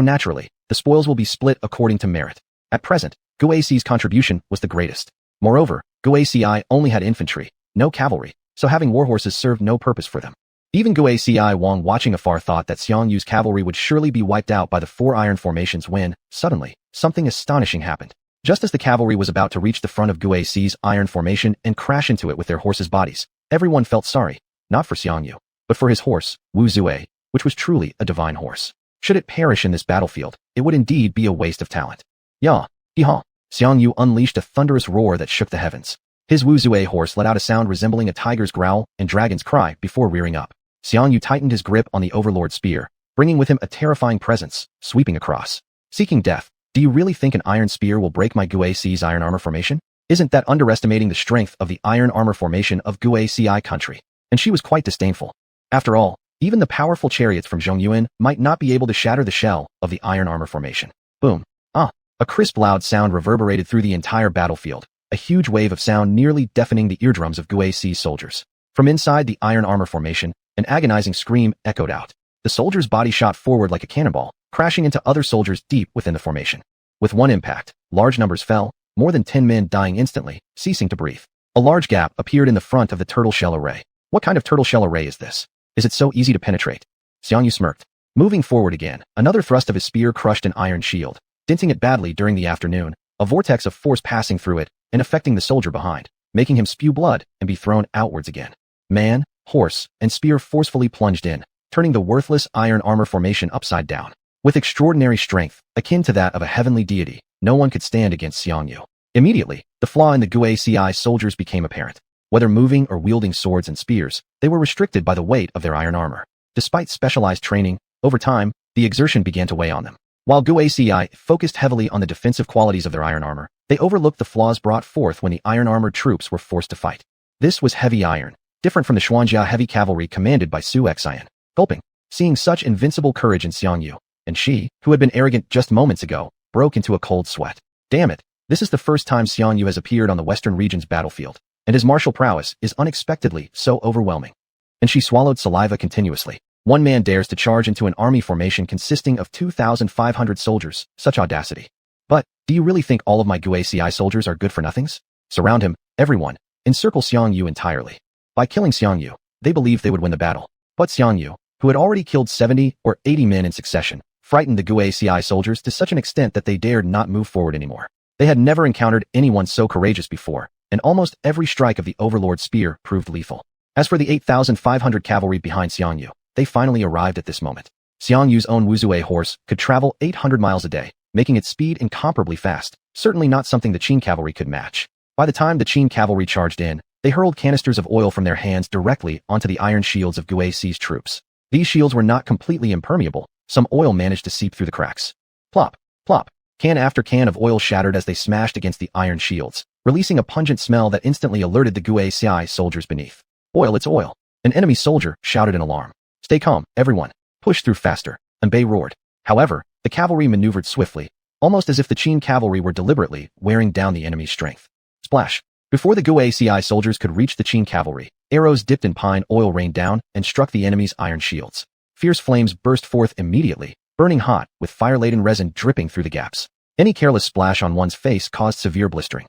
naturally, the spoils will be split according to merit. At present, Guaci's contribution was the greatest. Moreover, Guaci only had infantry, no cavalry, so having war horses served no purpose for them. Even Guaci Wang watching afar thought that Xiang Yu's cavalry would surely be wiped out by the 4 iron formations when, suddenly, something astonishing happened. Just as the cavalry was about to reach the front of Guaci's iron formation and crash into it with their horses' bodies, everyone felt sorry, not for Xiang Yu, but for his horse, Wu Zue, which was truly a divine horse. Should it perish in this battlefield, it would indeed be a waste of talent. Ya, hee-haw. Xiang Yu unleashed a thunderous roar that shook the heavens. His Wu Zue horse let out a sound resembling a tiger's growl and dragon's cry before rearing up. Xiang Yu tightened his grip on the overlord spear, bringing with him a terrifying presence, sweeping across. Seeking death, do you really think an iron spear will break my Guaci's iron armor formation? Isn't that underestimating the strength of the iron armor formation of Guaci country? And she was quite disdainful. After all, even the powerful chariots from Zhongyuan might not be able to shatter the shell of the iron armor formation. Boom. A crisp loud sound reverberated through the entire battlefield, a huge wave of sound nearly deafening the eardrums of Guaci's soldiers. From inside the iron armor formation, an agonizing scream echoed out. The soldier's body shot forward like a cannonball, crashing into other soldiers deep within the formation. With one impact, large numbers fell, more than 10 men dying instantly, ceasing to breathe. A large gap appeared in the front of the turtle shell array. What kind of turtle shell array is this? Is it so easy to penetrate? Xiang Yu smirked. Moving forward again, another thrust of his spear crushed an iron shield, denting it badly during the afternoon, a vortex of force passing through it and affecting the soldier behind, making him spew blood and be thrown outwards again. Man, horse, and spear forcefully plunged in, turning the worthless iron armor formation upside down. With extraordinary strength, akin to that of a heavenly deity, no one could stand against Xiang Yu. Immediately, the flaw in the Guaci soldiers became apparent. Whether moving or wielding swords and spears, they were restricted by the weight of their iron armor. Despite specialized training, over time, the exertion began to weigh on them. While Guaci focused heavily on the defensive qualities of their iron armor, they overlooked the flaws brought forth when the iron-armored troops were forced to fight. This was heavy iron, different from the xuanhuan heavy cavalry commanded by Su Xian. Gulping, seeing such invincible courage in Xiang Yu, and she, who had been arrogant just moments ago, broke into a cold sweat. Damn it, This is the first time Xiang Yu has appeared on the Western region's battlefield, and his martial prowess is unexpectedly so overwhelming. And she swallowed saliva continuously. One man dares to charge into an army formation consisting of 2,500 soldiers, such audacity. But, do you really think all of my Guai soldiers are good for nothings? Surround him, everyone, encircle Xiang Yu entirely. By killing Xiang Yu, they believed they would win the battle. But Xiang Yu, who had already killed 70 or 80 men in succession, frightened the Guai soldiers to such an extent that they dared not move forward anymore. They had never encountered anyone so courageous before, and almost every strike of the Overlord's spear proved lethal. As for the 8,500 cavalry behind Xiang Yu, they finally arrived at this moment. Xiang Yu's own Wuzue horse could travel 800 miles a day, making its speed incomparably fast, certainly not something the Qin cavalry could match. By the time the Qin cavalry charged in, they hurled canisters of oil from their hands directly onto the iron shields of Guai's troops. These shields were not completely impermeable. Some oil managed to seep through the cracks. Plop, plop. Can after can of oil shattered as they smashed against the iron shields, releasing a pungent smell that instantly alerted the Guai soldiers beneath. Oil, it's oil. An enemy soldier shouted in alarm. Stay calm, everyone. Push through faster. And Bei roared. However, the cavalry maneuvered swiftly, almost as if the Qin cavalry were deliberately wearing down the enemy's strength. Splash. Before the Guai soldiers could reach the Qin cavalry, arrows dipped in pine oil rained down and struck the enemy's iron shields. Fierce flames burst forth immediately, burning hot, with fire-laden resin dripping through the gaps. Any careless splash on one's face caused severe blistering.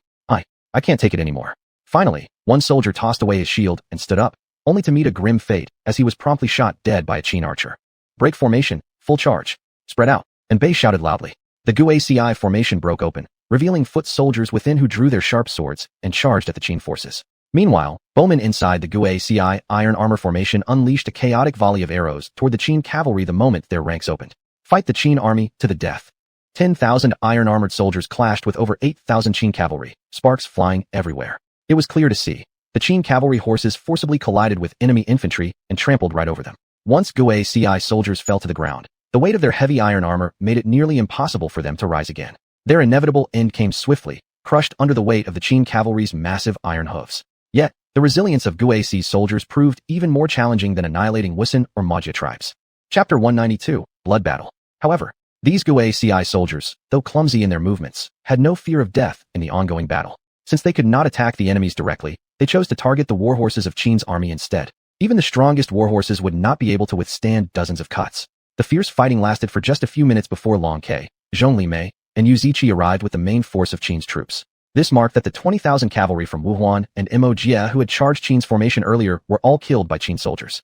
I can't take it anymore. Finally, one soldier tossed away his shield and stood up, only to meet a grim fate as he was promptly shot dead by a Qin archer. Break formation, full charge. Spread out, and Bei shouted loudly. The Guai formation broke open, revealing foot soldiers within who drew their sharp swords and charged at the Qin forces. Meanwhile, bowmen inside the Guai iron armor formation unleashed a chaotic volley of arrows toward the Qin cavalry the moment their ranks opened. Fight the Qin army to the death. 10,000 iron-armored soldiers clashed with over 8,000 Qin cavalry, sparks flying everywhere. It was clear to see. The Qin cavalry horses forcibly collided with enemy infantry and trampled right over them. Once Guai soldiers fell to the ground, the weight of their heavy iron armor made it nearly impossible for them to rise again. Their inevitable end came swiftly, crushed under the weight of the Qin cavalry's massive iron hooves. Yet, the resilience of Guai's soldiers proved even more challenging than annihilating Wusun or Maojia tribes. Chapter 192, Blood Battle. However, these Guai soldiers, though clumsy in their movements, had no fear of death in the ongoing battle. Since they could not attack the enemies directly, they chose to target the warhorses of Qin's army instead. Even the strongest warhorses would not be able to withstand dozens of cuts. The fierce fighting lasted for just a few minutes before Long Ke, Zhong Limei, and Yu Ziqi arrived with the main force of Qin's troops. This marked that the 20,000 cavalry from Xuanhuan and Maojia who had charged Qin's formation earlier were all killed by Qin soldiers.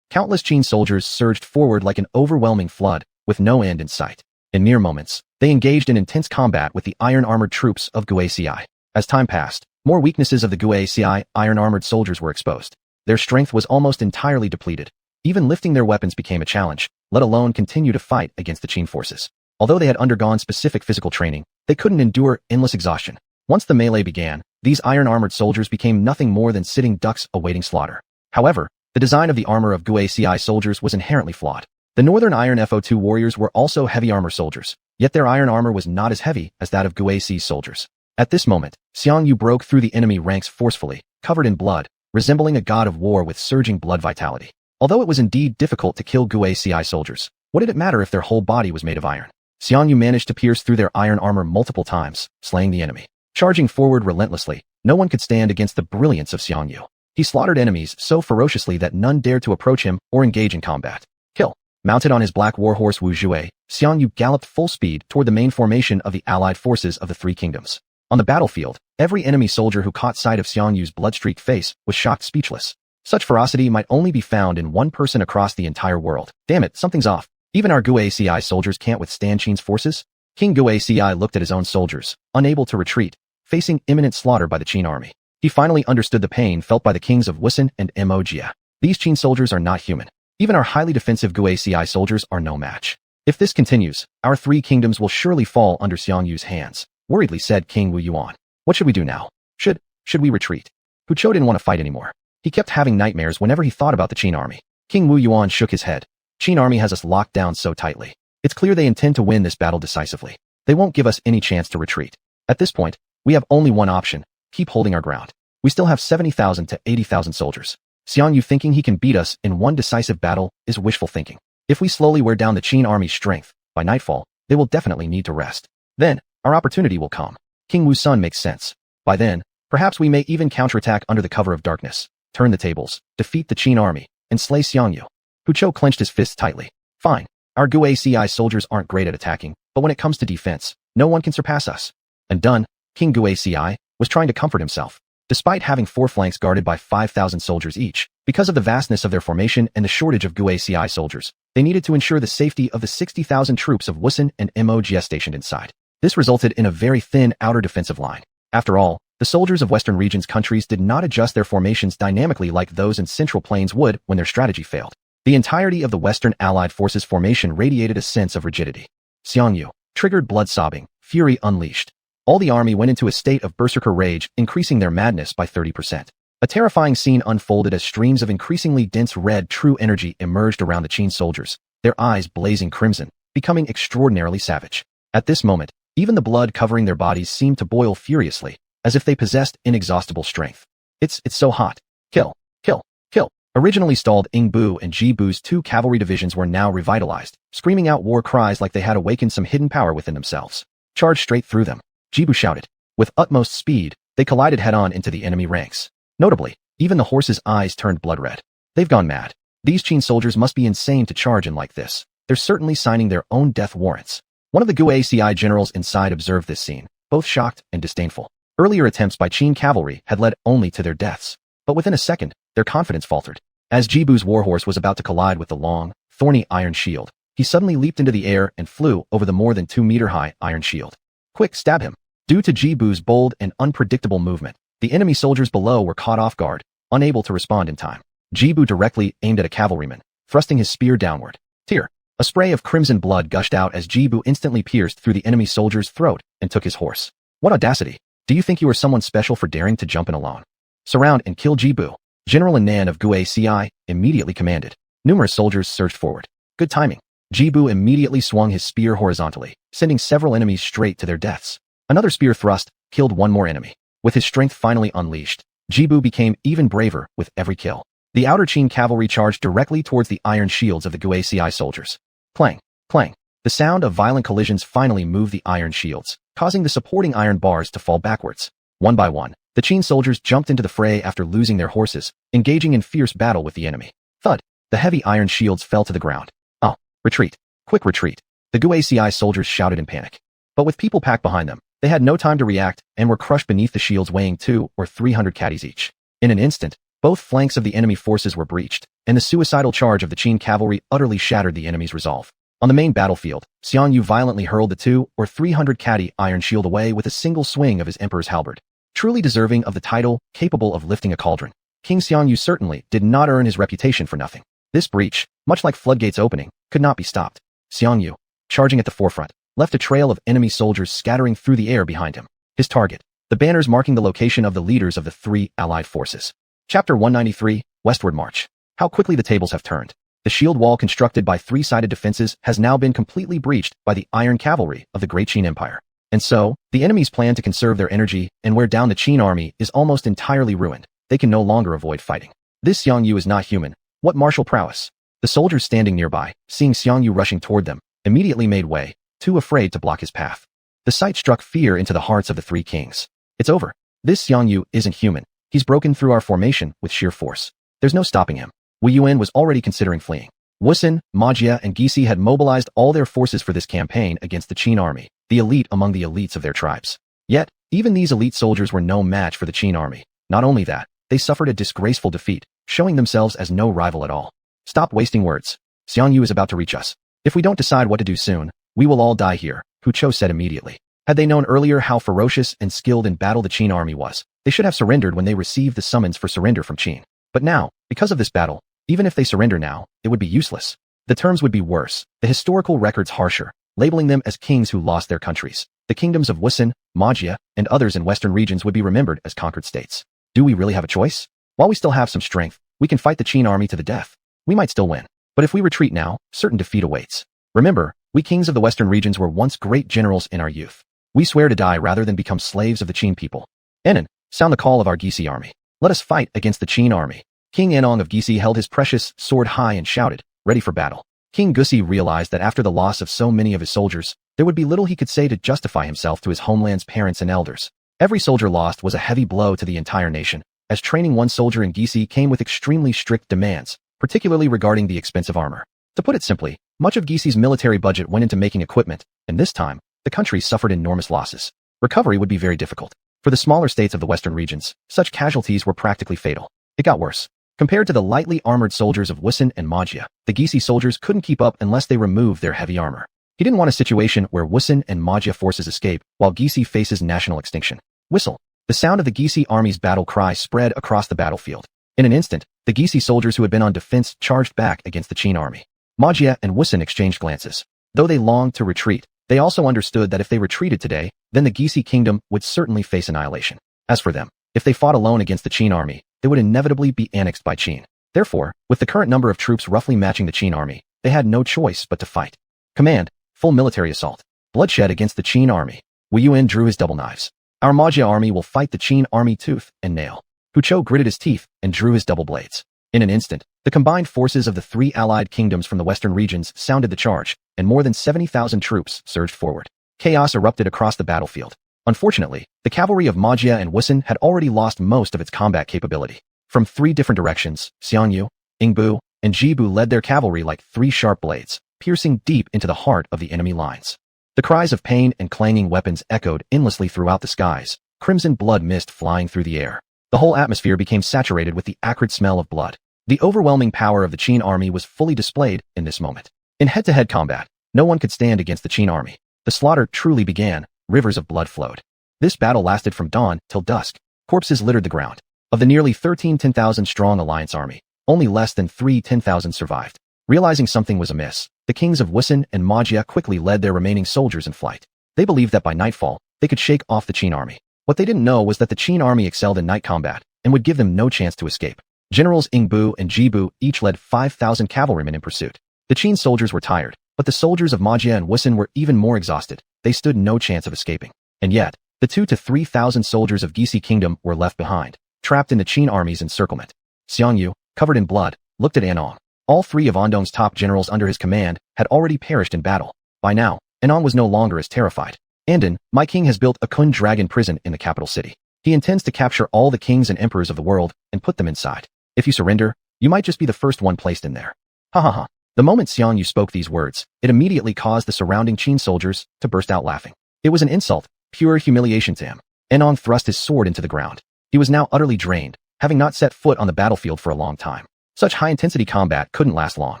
Countless Qin soldiers surged forward like an overwhelming flood, with no end in sight. In mere moments, they engaged in intense combat with the iron-armored troops of Guai. As time passed, more weaknesses of the Guai iron-armored soldiers were exposed. Their strength was almost entirely depleted. Even lifting their weapons became a challenge, let alone continue to fight against the Qin forces. Although they had undergone specific physical training, they couldn't endure endless exhaustion. Once the melee began, these iron-armored soldiers became nothing more than sitting ducks awaiting slaughter. However, the design of the armor of Guai soldiers was inherently flawed. The Northern Iron FO2 warriors were also heavy armor soldiers, yet their iron armor was not as heavy as that of Guai's soldiers. At this moment, Xiang Yu broke through the enemy ranks forcefully, covered in blood, resembling a god of war with surging blood vitality. Although it was indeed difficult to kill Guai soldiers, what did it matter if their whole body was made of iron? Xiang Yu managed to pierce through their iron armor multiple times, slaying the enemy. Charging forward relentlessly, no one could stand against the brilliance of Xiang Yu. He slaughtered enemies so ferociously that none dared to approach him or engage in combat. Kill. Mounted on his black warhorse Wu Jue, Xiang Yu galloped full speed toward the main formation of the allied forces of the Three Kingdoms. On the battlefield, every enemy soldier who caught sight of Xiang Yu's blood-streaked face was shocked speechless. Such ferocity might only be found in one person across the entire world. Damn it, something's off. Even our Guai soldiers can't withstand Qin's forces? King Guai looked at his own soldiers, unable to retreat, facing imminent slaughter by the Qin army. He finally understood the pain felt by the kings of Wusun and Maojia. These Qin soldiers are not human. Even our highly defensive Guai soldiers are no match. If this continues, our Three Kingdoms will surely fall under Xiang Yu's hands, worriedly said King Wu Yuan. What should we do now? Should we retreat? Hu Chou didn't want to fight anymore. He kept having nightmares whenever he thought about the Qin army. King Wu Yuan shook his head. Qin army has us locked down so tightly. It's clear they intend to win this battle decisively. They won't give us any chance to retreat. At this point, we have only one option: keep holding our ground. We still have 70,000 to 80,000 soldiers. Xiang Yu thinking he can beat us in one decisive battle is wishful thinking. If we slowly wear down the Qin army's strength, by nightfall, they will definitely need to rest. Then, our opportunity will come. King Wu's son makes sense. By then, perhaps we may even counterattack under the cover of darkness, turn the tables, defeat the Qin army, and slay Xiangyu. Hu Chou clenched his fists tightly. Fine. Our Guaci soldiers aren't great at attacking, but when it comes to defense, no one can surpass us. And done, King Guaci was trying to comfort himself. Despite having 4 flanks guarded by 5,000 soldiers each, because of the vastness of their formation and the shortage of Guaci soldiers, they needed to ensure the safety of the 60,000 troops of Wusun and Mogs stationed inside. This resulted in a very thin outer defensive line. After all, the soldiers of Western regions countries did not adjust their formations dynamically like those in Central Plains would when their strategy failed. The entirety of the Western Allied forces' formation radiated a sense of rigidity. Xiangyu triggered blood-sobbing, fury unleashed. All the army went into a state of berserker rage, increasing their madness by 30%. A terrifying scene unfolded as streams of increasingly dense red true energy emerged around the Qin soldiers, their eyes blazing crimson, becoming extraordinarily savage. At this moment, even the blood covering their bodies seemed to boil furiously, as if they possessed inexhaustible strength. It's so hot. Kill, kill, kill. Originally stalled Ingbu and Jibu's 2 cavalry divisions were now revitalized, screaming out war cries like they had awakened some hidden power within themselves. Charge straight through them, Jibu shouted. With utmost speed, they collided head-on into the enemy ranks. Notably, even the horses' eyes turned blood red. They've gone mad. These Qin soldiers must be insane to charge in like this. They're certainly signing their own death warrants. One of the Guaci generals inside observed this scene, both shocked and disdainful. Earlier attempts by Qin cavalry had led only to their deaths. But within a second, their confidence faltered. As Jibu's warhorse was about to collide with the long, thorny iron shield, he suddenly leaped into the air and flew over the more than 2-meter-high iron shield. Quick, stab him. Due to Jibu's bold and unpredictable movement, the enemy soldiers below were caught off guard, unable to respond in time. Jibu directly aimed at a cavalryman, thrusting his spear downward. Tear. A spray of crimson blood gushed out as Jibu instantly pierced through the enemy soldier's throat and took his horse. What audacity! Do you think you are someone special for daring to jump in alone? Surround and kill Jibu. General Nan of Guaci immediately commanded. Numerous soldiers surged forward. Good timing. Jibu immediately swung his spear horizontally, sending several enemies straight to their deaths. Another spear thrust killed one more enemy. With his strength finally unleashed, Jibu became even braver with every kill. The outer Qin cavalry charged directly towards the iron shields of the Guaci soldiers. Clang, clang. The sound of violent collisions finally moved the iron shields, causing the supporting iron bars to fall backwards. One by one, the Qin soldiers jumped into the fray after losing their horses, engaging in fierce battle with the enemy. Thud! The heavy iron shields fell to the ground. Oh, retreat! Quick retreat! The Guaci soldiers shouted in panic. But with people packed behind them, they had no time to react and were crushed beneath the shields weighing 200 or 300 caddies each. In an instant, both flanks of the enemy forces were breached, and the suicidal charge of the Qin cavalry utterly shattered the enemy's resolve. On the main battlefield, Xiangyu violently hurled the 200 or 300 caddy iron shield away with a single swing of his emperor's halberd. Truly deserving of the title, capable of lifting a cauldron, King Xiangyu certainly did not earn his reputation for nothing. This breach, much like floodgates opening, could not be stopped. Xiangyu, charging at the forefront, left a trail of enemy soldiers scattering through the air behind him. His target, the banners marking the location of the leaders of the 3 allied forces. Chapter 193, Westward March. How quickly the tables have turned. The shield wall constructed by 3-sided defenses has now been completely breached by the iron cavalry of the Great Qin Empire. And so, the enemy's plan to conserve their energy and wear down the Qin army is almost entirely ruined. They can no longer avoid fighting. This Xiangyu is not human. What martial prowess! The soldiers standing nearby, seeing Xiangyu rushing toward them, immediately made way, too afraid to block his path. The sight struck fear into the hearts of the 3 kings. It's over. This Xiangyu isn't human. He's broken through our formation with sheer force. There's no stopping him. Wu Yuan was already considering fleeing. Wusun, Mogs, and Gisi had mobilized all their forces for this campaign against the Qin army, the elite among the elites of their tribes. Yet, even these elite soldiers were no match for the Qin army. Not only that, they suffered a disgraceful defeat, showing themselves as no rival at all. Stop wasting words. Xiangyu is about to reach us. If we don't decide what to do soon, we will all die here, Hu Chou said immediately. Had they known earlier how ferocious and skilled in battle the Qin army was, they should have surrendered when they received the summons for surrender from Qin. But now, because of this battle, even if they surrender now, it would be useless. The terms would be worse, the historical records harsher, labeling them as kings who lost their countries. The kingdoms of Wusun, Mogs, and others in western regions would be remembered as conquered states. Do we really have a choice? While we still have some strength, we can fight the Qin army to the death. We might still win. But if we retreat now, certain defeat awaits. Remember, we kings of the western regions were once great generals in our youth. We swear to die rather than become slaves of the Qin people. Enan, sound the call of our Gisi army. Let us fight against the Qin army. King Enong of Gisi held his precious sword high and shouted, ready for battle. King Gusi realized that after the loss of so many of his soldiers, there would be little he could say to justify himself to his homeland's parents and elders. Every soldier lost was a heavy blow to the entire nation, as training one soldier in Gisi came with extremely strict demands, particularly regarding the expensive armor. To put it simply, much of Gisi's military budget went into making equipment, and this time, the country suffered enormous losses. Recovery would be very difficult. For the smaller states of the western regions, such casualties were practically fatal. It got worse. Compared to the lightly armored soldiers of Wusun and Magia, the Gisi soldiers couldn't keep up unless they removed their heavy armor. He didn't want a situation where Wusun and Magia forces escape while Gisi faces national extinction. Whistle. The sound of the Gisi army's battle cry spread across the battlefield. In an instant, the Gisi soldiers who had been on defense charged back against the Qin army. Magia and Wusun exchanged glances. Though they longed to retreat, they also understood that if they retreated today, then the Gisi kingdom would certainly face annihilation. As for them, if they fought alone against the Qin army, they would inevitably be annexed by Qin. Therefore, with the current number of troops roughly matching the Qin army, they had no choice but to fight. Command, full military assault. Bloodshed against the Qin army. Wu Yuan drew his double knives. Our Magia army will fight the Qin army tooth and nail. Hu Chou gritted his teeth and drew his double blades. In an instant, the combined forces of the three allied kingdoms from the western regions sounded the charge, and more than 70,000 troops surged forward. Chaos erupted across the battlefield. Unfortunately, the cavalry of Magia and Wusun had already lost most of its combat capability. From three different directions, Xiangyu, Yingbu, and Jibu led their cavalry like three sharp blades, piercing deep into the heart of the enemy lines. The cries of pain and clanging weapons echoed endlessly throughout the skies, crimson blood mist flying through the air. The whole atmosphere became saturated with the acrid smell of blood. The overwhelming power of the Qin army was fully displayed in this moment. In head-to-head combat, no one could stand against the Qin army. The slaughter truly began, rivers of blood flowed. This battle lasted from dawn till dusk. Corpses littered the ground. Of the nearly 10,000 strong alliance army, only less than 10,000 survived. Realizing something was amiss, the kings of Wusun and Magia quickly led their remaining soldiers in flight. They believed that by nightfall, they could shake off the Qin army. What they didn't know was that the Qin army excelled in night combat and would give them no chance to escape. Generals Yingbu and Jibu each led 5,000 cavalrymen in pursuit. The Qin soldiers were tired, but the soldiers of Magia and Wusun were even more exhausted. They stood no chance of escaping. And yet, the 2,000 to 3,000 soldiers of Gisi kingdom were left behind, trapped in the Qin army's encirclement. Xiangyu, covered in blood, looked at Anong. All three of Andong's top generals under his command had already perished in battle. By now, Anong was no longer as terrified. Andon, my king has built a Kun dragon prison in the capital city. He intends to capture all the kings and emperors of the world and put them inside. If you surrender, you might just be the first one placed in there. Ha ha ha. The moment Xiangyu spoke these words, it immediately caused the surrounding Qin soldiers to burst out laughing. It was an insult, pure humiliation to him. Anong thrust his sword into the ground. He was now utterly drained, having not set foot on the battlefield for a long time. Such high-intensity combat couldn't last long.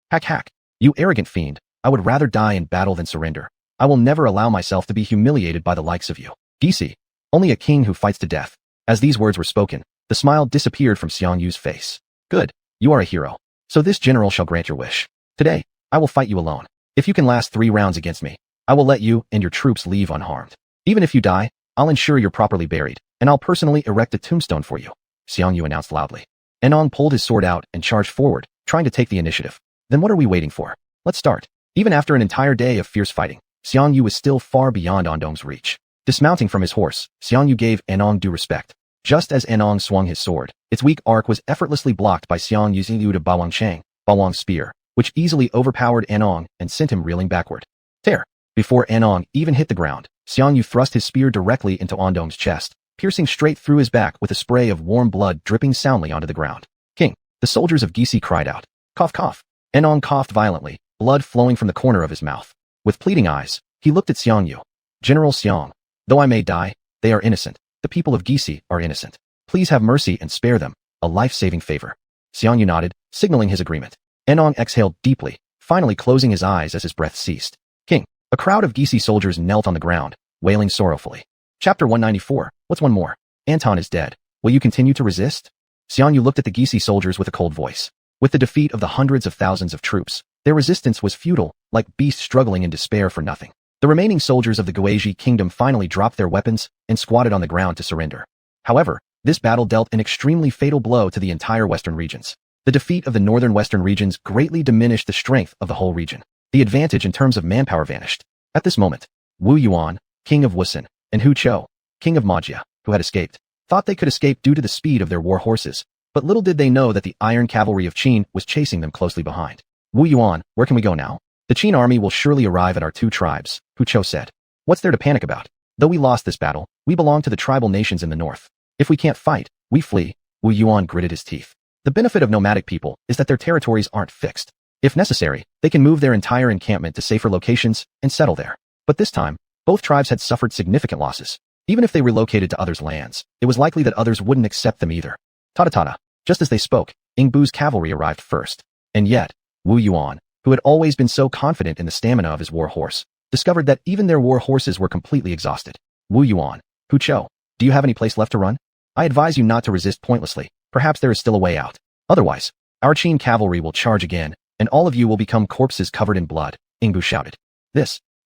Hack hack. You arrogant fiend, I would rather die in battle than surrender. I will never allow myself to be humiliated by the likes of you. Gisi, only a king who fights to death. As these words were spoken, the smile disappeared from Xiangyu's face. Good, you are a hero. So this general shall grant your wish. Today, I will fight you alone. If you can last 3 rounds against me, I will let you and your troops leave unharmed. Even if you die, I'll ensure you're properly buried, and I'll personally erect a tombstone for you, Xiangyu announced loudly. Anong pulled his sword out and charged forward, trying to take the initiative. Then what are we waiting for? Let's start. Even after an entire day of fierce fighting, Xiangyu was still far beyond Andong's reach. Dismounting from his horse, Xiangyu gave Anong due respect. Just as Anong swung his sword, its weak arc was effortlessly blocked by Xiangyu's Yu to Bawang's spear, which easily overpowered Anong and sent him reeling backward. Tear! Before Anong even hit the ground, Xiangyu thrust his spear directly into Andong's chest, piercing straight through his back with a spray of warm blood dripping soundly onto the ground. King! The soldiers of Gisi cried out. Cough cough. Anong coughed violently, blood flowing from the corner of his mouth. With pleading eyes, he looked at Xiangyu. General Xiang, though I may die, they are innocent. The people of Gisi are innocent. Please have mercy and spare them, a life-saving favor. Xiangyu nodded, signaling his agreement. Anong exhaled deeply, finally closing his eyes as his breath ceased. King! A crowd of Gisi soldiers knelt on the ground, wailing sorrowfully. Chapter 194, what's one more? Anton is dead. Will you continue to resist? Xiangyu looked at the Gisi soldiers with a cold voice. With the defeat of the hundreds of thousands of troops, their resistance was futile, like beasts struggling in despair for nothing. The remaining soldiers of the Guizhi kingdom finally dropped their weapons and squatted on the ground to surrender. However, this battle dealt an extremely fatal blow to the entire western regions. The defeat of the northern western regions greatly diminished the strength of the whole region. The advantage in terms of manpower vanished. At this moment, Wu Yuan, king of Wusun, and Hu Chou, king of Magia, who had escaped, thought they could escape due to the speed of their war horses, but little did they know that the iron cavalry of Qin was chasing them closely behind. Wu Yuan, where can we go now? The Qin army will surely arrive at our two tribes, Hu Chou said. What's there to panic about? Though we lost this battle, we belong to the tribal nations in the north. If we can't fight, we flee. Wu Yuan gritted his teeth. The benefit of nomadic people is that their territories aren't fixed. If necessary, they can move their entire encampment to safer locations and settle there. But this time, both tribes had suffered significant losses. Even if they relocated to others' lands, it was likely that others wouldn't accept them either. Ta-ta-ta-ta. Just as they spoke, Ingbu's cavalry arrived first. And yet, Wu Yuan, who had always been so confident in the stamina of his war horse, discovered that even their war horses were completely exhausted. Wu Yuan, Hu Chou, do you have any place left to run? I advise you not to resist pointlessly. Perhaps there is still a way out. Otherwise, our Qin cavalry will charge again, and all of you will become corpses covered in blood, Ingbu shouted.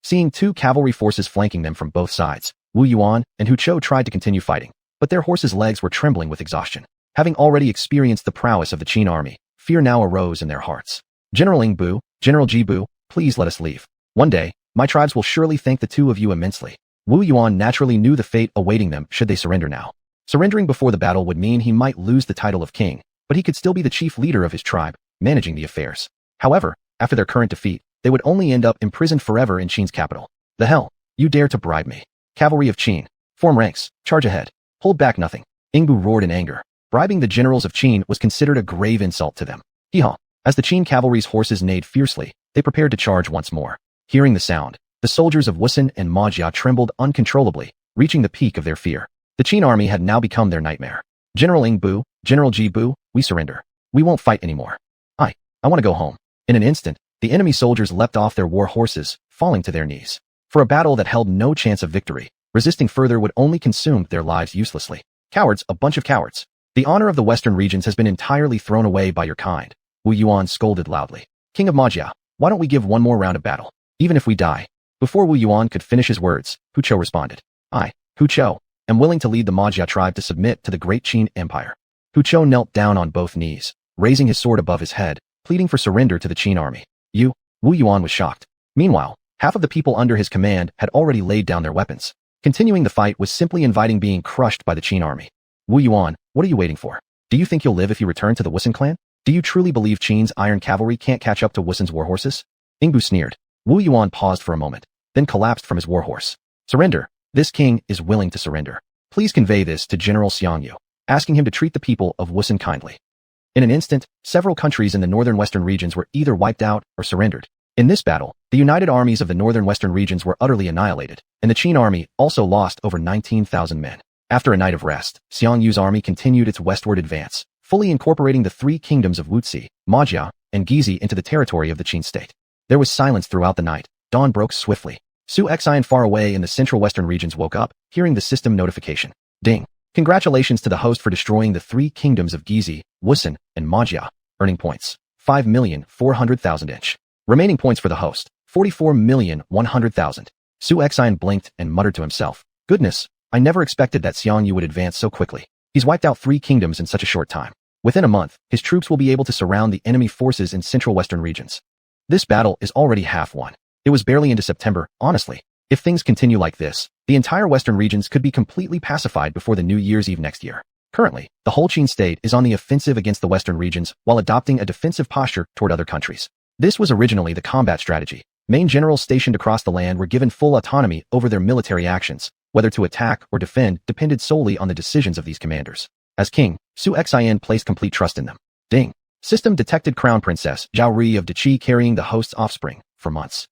Seeing two cavalry forces flanking them from both sides, Wu Yuan and Hu Chou tried to continue fighting, but their horses' legs were trembling with exhaustion. Having already experienced the prowess of the Qin army, fear now arose in their hearts. General Ingbu, General Jibu, please let us leave. One day, my tribes will surely thank the two of you immensely. Wu Yuan naturally knew the fate awaiting them should they surrender now. Surrendering before the battle would mean he might lose the title of king, but he could still be the chief leader of his tribe, managing the affairs. However, after their current defeat, they would only end up imprisoned forever in Qin's capital. The hell? You dare to bribe me? Cavalry of Qin, form ranks, charge ahead. Hold back nothing. Ingbu roared in anger. Bribing the generals of Qin was considered a grave insult to them. Hee-haw. As the Qin cavalry's horses neighed fiercely, they prepared to charge once more. Hearing the sound, the soldiers of Wasteland and Majia trembled uncontrollably, reaching the peak of their fear. The Qin army had now become their nightmare. General Ingbu, General Jibu, we surrender. We won't fight anymore. I want to go home. In an instant, the enemy soldiers leapt off their war horses, falling to their knees. For a battle that held no chance of victory, resisting further would only consume their lives uselessly. Cowards, a bunch of cowards. The honor of the western regions has been entirely thrown away by your kind, Wu Yuan scolded loudly. King of Majia, why don't we give one more round of battle, even if we die? Before Wu Yuan could finish his words, Hu Chou responded. I, Hu Chou, am willing to lead the Majia tribe to submit to the Great Qin Empire. Hu Chou knelt down on both knees, raising his sword above his head, pleading for surrender to the Qin army. Wu Yuan was shocked. Meanwhile, half of the people under his command had already laid down their weapons. Continuing the fight was simply inviting being crushed by the Qin army. Wu Yuan, what are you waiting for? Do you think you'll live if you return to the Wasteland clan? Do you truly believe Qin's iron cavalry can't catch up to Wasteland's war horses? Ingbu sneered. Wu Yuan paused for a moment, then collapsed from his war horse. Surrender. This king is willing to surrender. Please convey this to General Xiangyu, asking him to treat the people of Wasteland kindly. In an instant, several countries in the northern western regions were either wiped out or surrendered. In this battle, the united armies of the northern western regions were utterly annihilated, and the Qin army also lost over 19,000 men. After a night of rest, Xiangyu's army continued its westward advance, fully incorporating the three kingdoms of Wuxi, Majia, and Gizi into the territory of the Qin state. There was silence throughout the night. Dawn broke swiftly. Xuanhuan far away in the central western regions woke up, hearing the system notification. Ding. Congratulations to the host for destroying the three kingdoms of Gizi, Wuxi, and Majia. Earning points. 5,400,000 each. Remaining points for the host. 44,100,000. Xuanhuan blinked and muttered to himself. Goodness, I never expected that Xiangyu would advance so quickly. He's wiped out three kingdoms in such a short time. Within a month, his troops will be able to surround the enemy forces in central western regions. This battle is already half won. It was barely into September, honestly. If things continue like this, the entire western regions could be completely pacified before the New Year's Eve next year. Currently, the whole Qin state is on the offensive against the western regions while adopting a defensive posture toward other countries. This was originally the combat strategy. Main generals stationed across the land were given full autonomy over their military actions. Whether to attack or defend depended solely on the decisions of these commanders. As king, Xuanhuan placed complete trust in them. Ding. System detected Crown Princess Zhao Rui of Deqi carrying the host's offspring for months.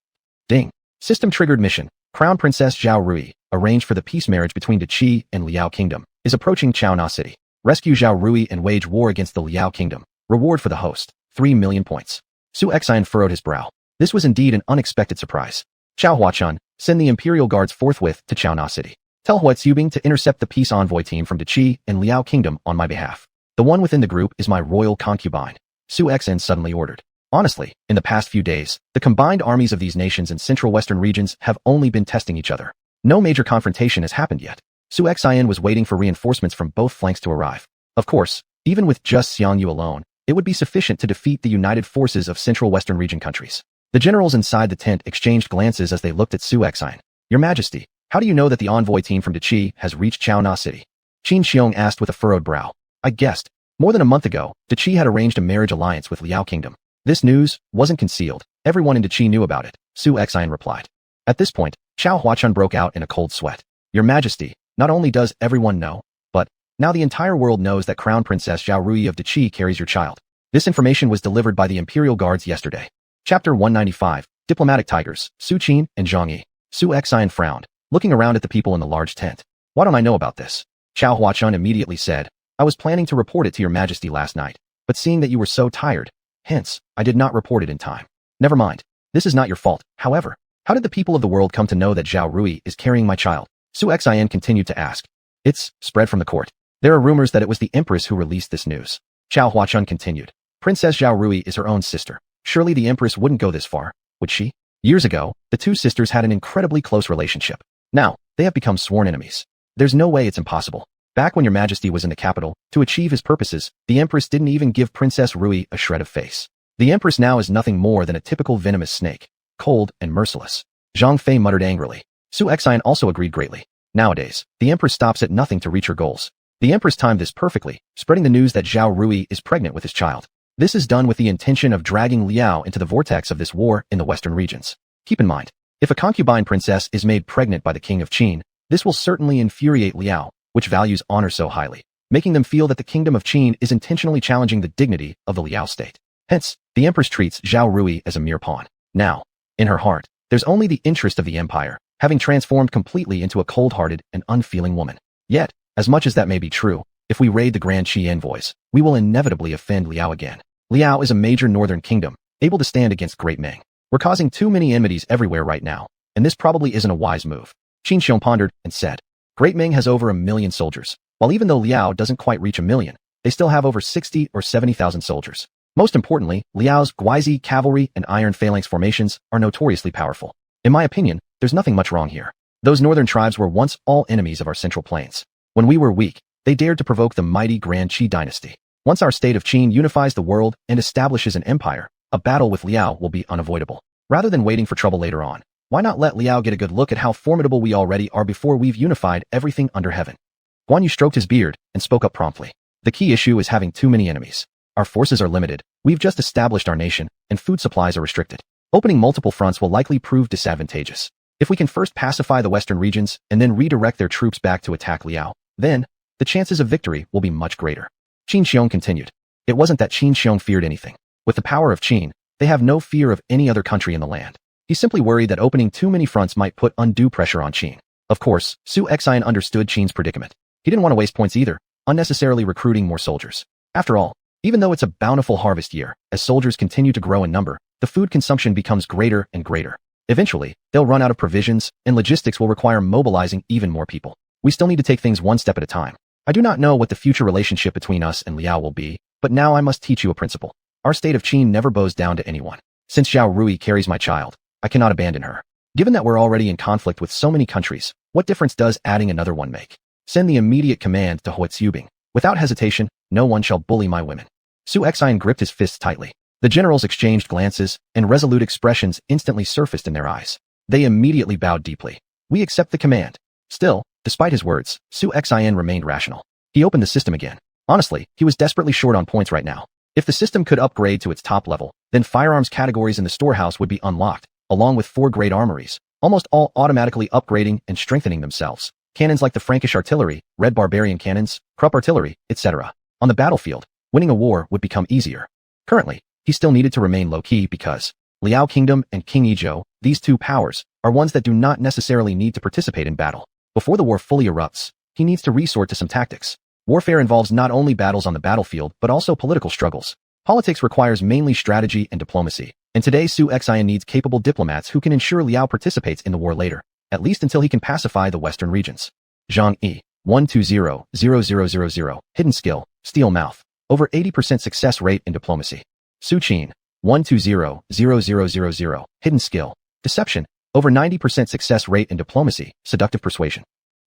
Ding. System triggered mission. Crown Princess Zhao Rui, arranged for the peace marriage between Deqi and Liao Kingdom, is approaching Chaona City. Rescue Zhao Rui and wage war against the Liao Kingdom. Reward for the host, 3 million points. Xuanhuan furrowed his brow. This was indeed an unexpected surprise. Xiao Huachun, send the Imperial Guards forthwith to Chaona City. Tell Hua Tsubing to intercept the peace envoy team from Deqi and Liao Kingdom on my behalf. The one within the group is my royal concubine. Xuanhuan suddenly ordered. Honestly, in the past few days, the combined armies of these nations in central western regions have only been testing each other. No major confrontation has happened yet. Xuanhuan was waiting for reinforcements from both flanks to arrive. Of course, even with just Xiangyu alone, it would be sufficient to defeat the united forces of central western region countries. The generals inside the tent exchanged glances as they looked at Xuanhuan. Your Majesty, how do you know that the envoy team from Deqi has reached Chaona City? Qin Xiong asked with a furrowed brow. I guessed. More than a month ago, Deqi had arranged a marriage alliance with Liao Kingdom. This news wasn't concealed. Everyone in Qi knew about it, Su Xian replied. At this point, Xuanhuan broke out in a cold sweat. Your Majesty, not only does everyone know, but now the entire world knows that Crown Princess Zhao Rui of Qi carries your child. This information was delivered by the Imperial Guards yesterday. Chapter 195, Diplomatic Tigers, Su Qin and Zhang Yi. Su Xian frowned, looking around at the people in the large tent. Why don't I know about this? Xiao Huachun immediately said, I was planning to report it to your Majesty last night, but seeing that you were so tired, hence, I did not report it in time. Never mind. This is not your fault. However, how did the people of the world come to know that Zhao Rui is carrying my child? Su Xian continued to ask. It's spread from the court. There are rumors that it was the Empress who released this news. Xiao Huachun continued. Princess Zhao Rui is her own sister. Surely the Empress wouldn't go this far, would she? Years ago, the two sisters had an incredibly close relationship. Now, they have become sworn enemies. There's no way it's impossible. Back when your Majesty was in the capital, to achieve his purposes, the Empress didn't even give Princess Rui a shred of face. The Empress now is nothing more than a typical venomous snake, cold and merciless. Zhang Fei muttered angrily. Su Xian also agreed greatly. Nowadays, the Empress stops at nothing to reach her goals. The Empress timed this perfectly, spreading the news that Zhao Rui is pregnant with his child. This is done with the intention of dragging Liao into the vortex of this war in the western regions. Keep in mind, if a concubine princess is made pregnant by the king of Qin, this will certainly infuriate Liao, which values honor so highly, making them feel that the kingdom of Qin is intentionally challenging the dignity of the Liao state. Hence, the Empress treats Zhao Rui as a mere pawn. Now, in her heart, there's only the interest of the empire, having transformed completely into a cold-hearted and unfeeling woman. Yet, as much as that may be true, if we raid the Grand Qi envoys, we will inevitably offend Liao again. Liao is a major northern kingdom, able to stand against Great Ming. We're causing too many enmities everywhere right now, and this probably isn't a wise move. Qin Xiong pondered and said, Great Ming has over 1 million soldiers, while even though Liao doesn't quite reach 1 million, they still have over 60 or 70,000 soldiers. Most importantly, Liao's Guizi cavalry and iron phalanx formations are notoriously powerful. In my opinion, there's nothing much wrong here. Those northern tribes were once all enemies of our central plains. When we were weak, they dared to provoke the mighty Great Qi Dynasty. Once our state of Qin unifies the world and establishes an empire, a battle with Liao will be unavoidable. Rather than waiting for trouble later on, why not let Liao get a good look at how formidable we already are before we've unified everything under heaven? Guan Yu stroked his beard and spoke up promptly. The key issue is having too many enemies. Our forces are limited, we've just established our nation, and food supplies are restricted. Opening multiple fronts will likely prove disadvantageous. If we can first pacify the western regions and then redirect their troops back to attack Liao, then the chances of victory will be much greater. Qin Xiong continued. It wasn't that Qin Xiong feared anything. With the power of Qin, they have no fear of any other country in the land. He simply worried that opening too many fronts might put undue pressure on Qin. Of course, Su Xian understood Qin's predicament. He didn't want to waste points either, unnecessarily recruiting more soldiers. After all, even though it's a bountiful harvest year, as soldiers continue to grow in number, the food consumption becomes greater and greater. Eventually, they'll run out of provisions, and logistics will require mobilizing even more people. We still need to take things one step at a time. I do not know what the future relationship between us and Liao will be, but now I must teach you a principle. Our state of Qin never bows down to anyone. Since Zhao Rui carries my child, I cannot abandon her. Given that we're already in conflict with so many countries, what difference does adding another one make? Send the immediate command to Huatsubing. Without hesitation, no one shall bully my women. Su Xian gripped his fists tightly. The generals exchanged glances, and resolute expressions instantly surfaced in their eyes. They immediately bowed deeply. We accept the command. Still, despite his words, Su Xian remained rational. He opened the system again. Honestly, he was desperately short on points right now. If the system could upgrade to its top level, then firearms categories in the storehouse would be unlocked, along with 4 great armories, almost all automatically upgrading and strengthening themselves. Cannons like the Frankish artillery, red barbarian cannons, Krupp artillery, etc. On the battlefield, winning a war would become easier. Currently, he still needed to remain low-key because Liao Kingdom and King Yizhou, these two powers, are ones that do not necessarily need to participate in battle. Before the war fully erupts, he needs to resort to some tactics. Warfare involves not only battles on the battlefield but also political struggles. Politics requires mainly strategy and diplomacy, and today Su Xian needs capable diplomats who can ensure Liao participates in the war later, at least until he can pacify the western regions. Zhang Yi, 120-0000, hidden skill, steel mouth, over 80% success rate in diplomacy. Su Qin, 120-0000, hidden skill, deception, over 90% success rate in diplomacy, seductive persuasion.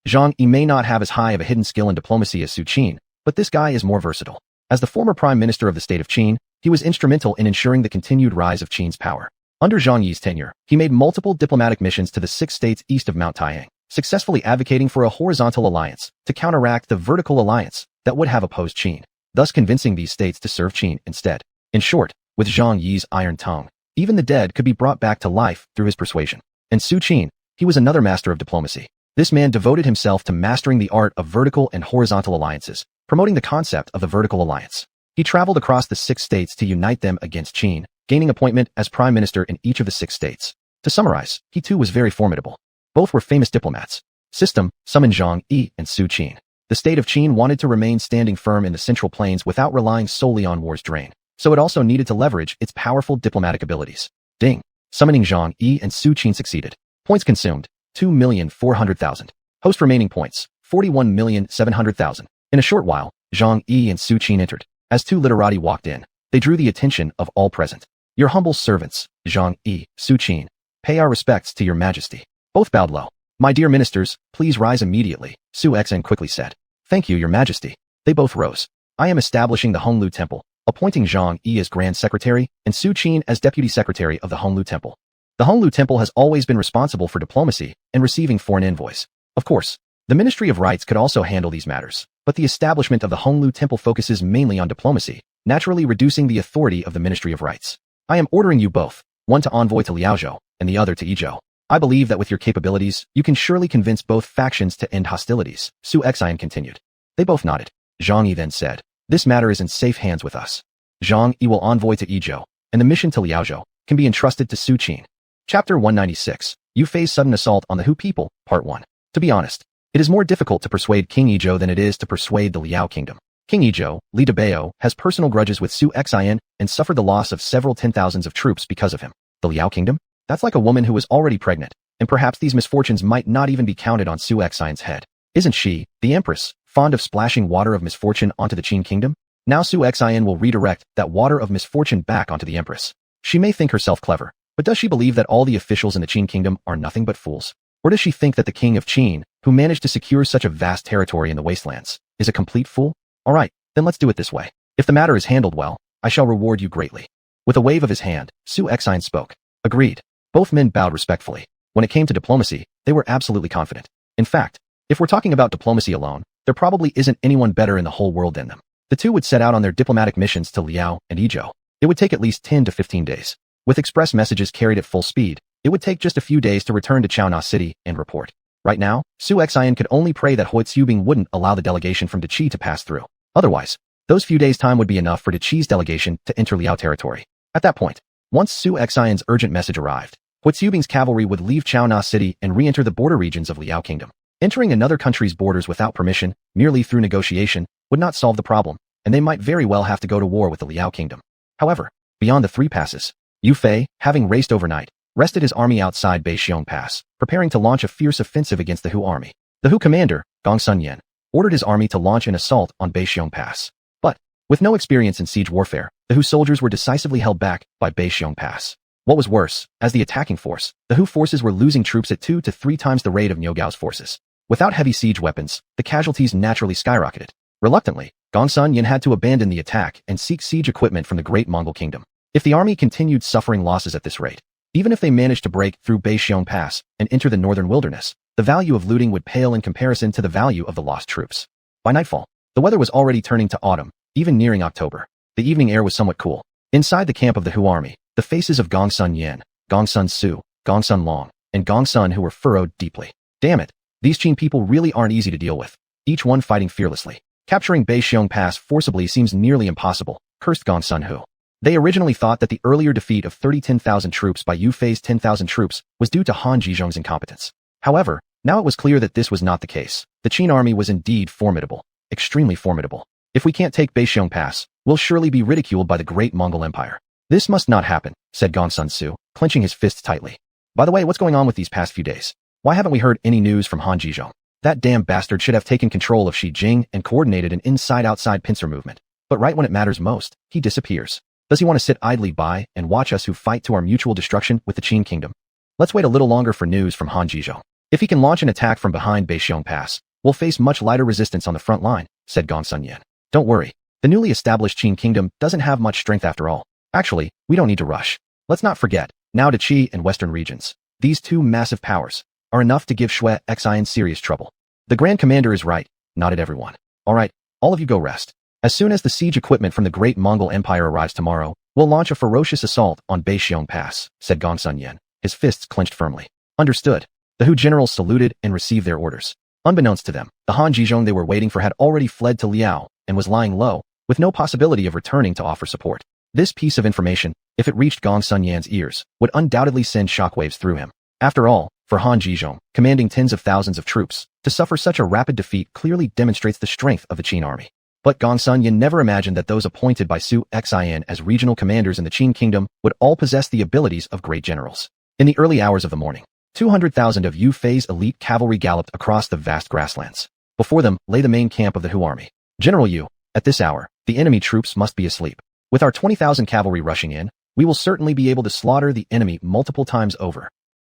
Zhang Yi may not have as high of a hidden skill in diplomacy as Su Qin, but this guy is more versatile. As the former prime minister of the state of Qin, he was instrumental in ensuring the continued rise of Qin's power. Under Zhang Yi's tenure, he made multiple diplomatic missions to the 6 states east of Mount Taiyang, successfully advocating for a horizontal alliance to counteract the vertical alliance that would have opposed Qin, thus convincing these states to serve Qin instead. In short, With Zhang Yi's iron tongue, even the dead could be brought back to life through his persuasion. And Su Qin, he was another master of diplomacy. This man devoted himself to mastering the art of vertical and horizontal alliances, promoting the concept of the vertical alliance. He traveled across the 6 states to unite them against Qin, gaining appointment as prime minister in each of the 6 states. To summarize, he too was very formidable. Both were famous diplomats. System, summoned Zhang Yi and Su Qin. The state of Qin wanted to remain standing firm in the Central Plains without relying solely on war's drain, so it also needed to leverage its powerful diplomatic abilities. Ding. Summoning Zhang Yi and Su Qin succeeded. Points consumed, 2,400,000. Host remaining points, 41,700,000. In a short while, Zhang Yi and Su Qin entered. As 2 literati walked in, they drew the attention of all present. Your humble servants, Zhang Yi, Su Qin. Pay our respects to your majesty. Both bowed low. My dear ministers, please rise immediately, Su Xuanhuan quickly said. Thank you, your majesty. They both rose. I am establishing the Honglu Temple, appointing Zhang Yi as Grand Secretary and Su Qin as Deputy Secretary of the Honglu Temple. The Honglu Temple has always been responsible for diplomacy and receiving foreign envoys. Of course, the Ministry of Rites could also handle these matters, but the establishment of the Honglu Temple focuses mainly on diplomacy, naturally reducing the authority of the Ministry of Rites. I am ordering you both, one to envoy to Liaozhou and the other to Yizhou. I believe that with your capabilities, you can surely convince both factions to end hostilities, Su Xuanhuan continued. They both nodded. Zhang Yi then said, this matter is in safe hands with us. Zhang Yi will envoy to Yizhou, and the mission to Liaozhou can be entrusted to Su Qin. Chapter 196, Yu Fei's Sudden Assault on the Hu People, Part 1. To be honest, it is more difficult to persuade King Yizhou than it is to persuade the Liao Kingdom. King Yizhou, Li Debao, has personal grudges with Su Xuanhuan and suffered the loss of several 10,000s of troops because of him. The Liao Kingdom? That's like a woman who was already pregnant, and perhaps these misfortunes might not even be counted on Su Xuanhuan's head. Isn't she, the Empress, fond of splashing water of misfortune onto the Qin Kingdom? Now Su Xuanhuan will redirect that water of misfortune back onto the Empress. She may think herself clever, but does she believe that all the officials in the Qin Kingdom are nothing but fools? Or does she think that the king of Qin, who managed to secure such a vast territory in the Wastelands, is a complete fool? Alright, then let's do it this way. If the matter is handled well, I shall reward you greatly. With a wave of his hand, Su Xuanhuan spoke. Agreed. Both men bowed respectfully. When it came to diplomacy, they were absolutely confident. In fact, if we're talking about diplomacy alone, there probably isn't anyone better in the whole world than them. The two would set out on their diplomatic missions to Liao and Yizhou. It would take at least 10 to 15 days. With express messages carried at full speed, it would take just a few days to return to xuanhuan City and report. Right now, Su Xuanhuan could only pray that Huizubing wouldn't allow the delegation from Deqi to pass through. Otherwise, those few days' time would be enough for Deqi's delegation to enter Liao territory. At that point, once Su Xuanhuan's urgent message arrived, Huizubing's cavalry would leave xuanhuan City and re-enter the border regions of Liao Kingdom. Entering another country's borders without permission, merely through negotiation, would not solve the problem, and they might very well have to go to war with the Liao Kingdom. However, beyond the 3 passes, Yu Fei, having raced overnight, rested his army outside Beixiong Pass, preparing to launch a fierce offensive against the Hu army. The Hu commander, Gongsun Yan, ordered his army to launch an assault on Beixiong Pass. But, with no experience in siege warfare, the Hu soldiers were decisively held back by Beixiong Pass. What was worse, as the attacking force, the Hu forces were losing troops at 2 to 3 times the rate of Nyogao's forces. Without heavy siege weapons, the casualties naturally skyrocketed. Reluctantly, Gongsun Yan had to abandon the attack and seek siege equipment from the Great Mongol Kingdom. If the army continued suffering losses at this rate, even if they managed to break through Beixiong Pass and enter the northern wilderness, the value of looting would pale in comparison to the value of the lost troops. By nightfall, the weather was already turning to autumn, even nearing October. The evening air was somewhat cool. Inside the camp of the Hu army, the faces of Gongsun Yan, Gongsun Su, Gongsun Long, and Gongsun Hu were furrowed deeply. Damn it, these Qin people really aren't easy to deal with, each one fighting fearlessly. Capturing Beixiong Pass forcibly seems nearly impossible, cursed Gongsun Hu. They originally thought that the earlier defeat of 10,000 troops by Yu Fei's 10,000 troops was due to Han Zhizhong's incompetence. However, now it was clear that this was not the case. The Qin army was indeed formidable, extremely formidable. If we can't take Beixiong Pass, we'll surely be ridiculed by the Great Mongol Empire. This must not happen, said Gongsun Su, clenching his fists tightly. By the way, what's going on with these past few days? Why haven't we heard any news from Han Zhizhong? That damn bastard should have taken control of Shi Jing and coordinated an inside-outside pincer movement. But right when it matters most, he disappears. Does he want to sit idly by and watch us who fight to our mutual destruction with the Qin Kingdom? Let's wait a little longer for news from Han Zhizhong. If he can launch an attack from behind Beixiong Pass, we'll face much lighter resistance on the front line, said Gongsun Yan. Don't worry. The newly established Qin Kingdom doesn't have much strength after all. Actually, we don't need to rush. Let's not forget, now Deqi and Western regions, these two massive powers, are enough to give Su Xuanhuan serious trouble. The Grand Commander is right, nodded everyone. Alright, all of you go rest. As soon as the siege equipment from the Great Mongol Empire arrives tomorrow, "We'll launch a ferocious assault on Beixiong Pass," said Gong Sun Yen, his fists clenched firmly. "Understood." The Hu generals saluted and received their orders. Unbeknownst to them, the Han Zhizhong they were waiting for had already fled to Liao and was lying low, with no possibility of returning to offer support. This piece of information, if it reached Gong Sun Yan's ears, would undoubtedly send shockwaves through him. After all, for Han Zhizhong, commanding tens of thousands of troops, to suffer such a rapid defeat clearly demonstrates the strength of the Qin army. But Gong Sun Yan never imagined that those appointed by xuanhuan as regional commanders in the Qin kingdom would all possess the abilities of great generals. In the early hours of the morning, 200,000 of Yu Fei's elite cavalry galloped across the vast grasslands. Before them lay the main camp of the Hu army. "General Yu, at this hour, the enemy troops must be asleep. With our 20,000 cavalry rushing in, we will certainly be able to slaughter the enemy multiple times over."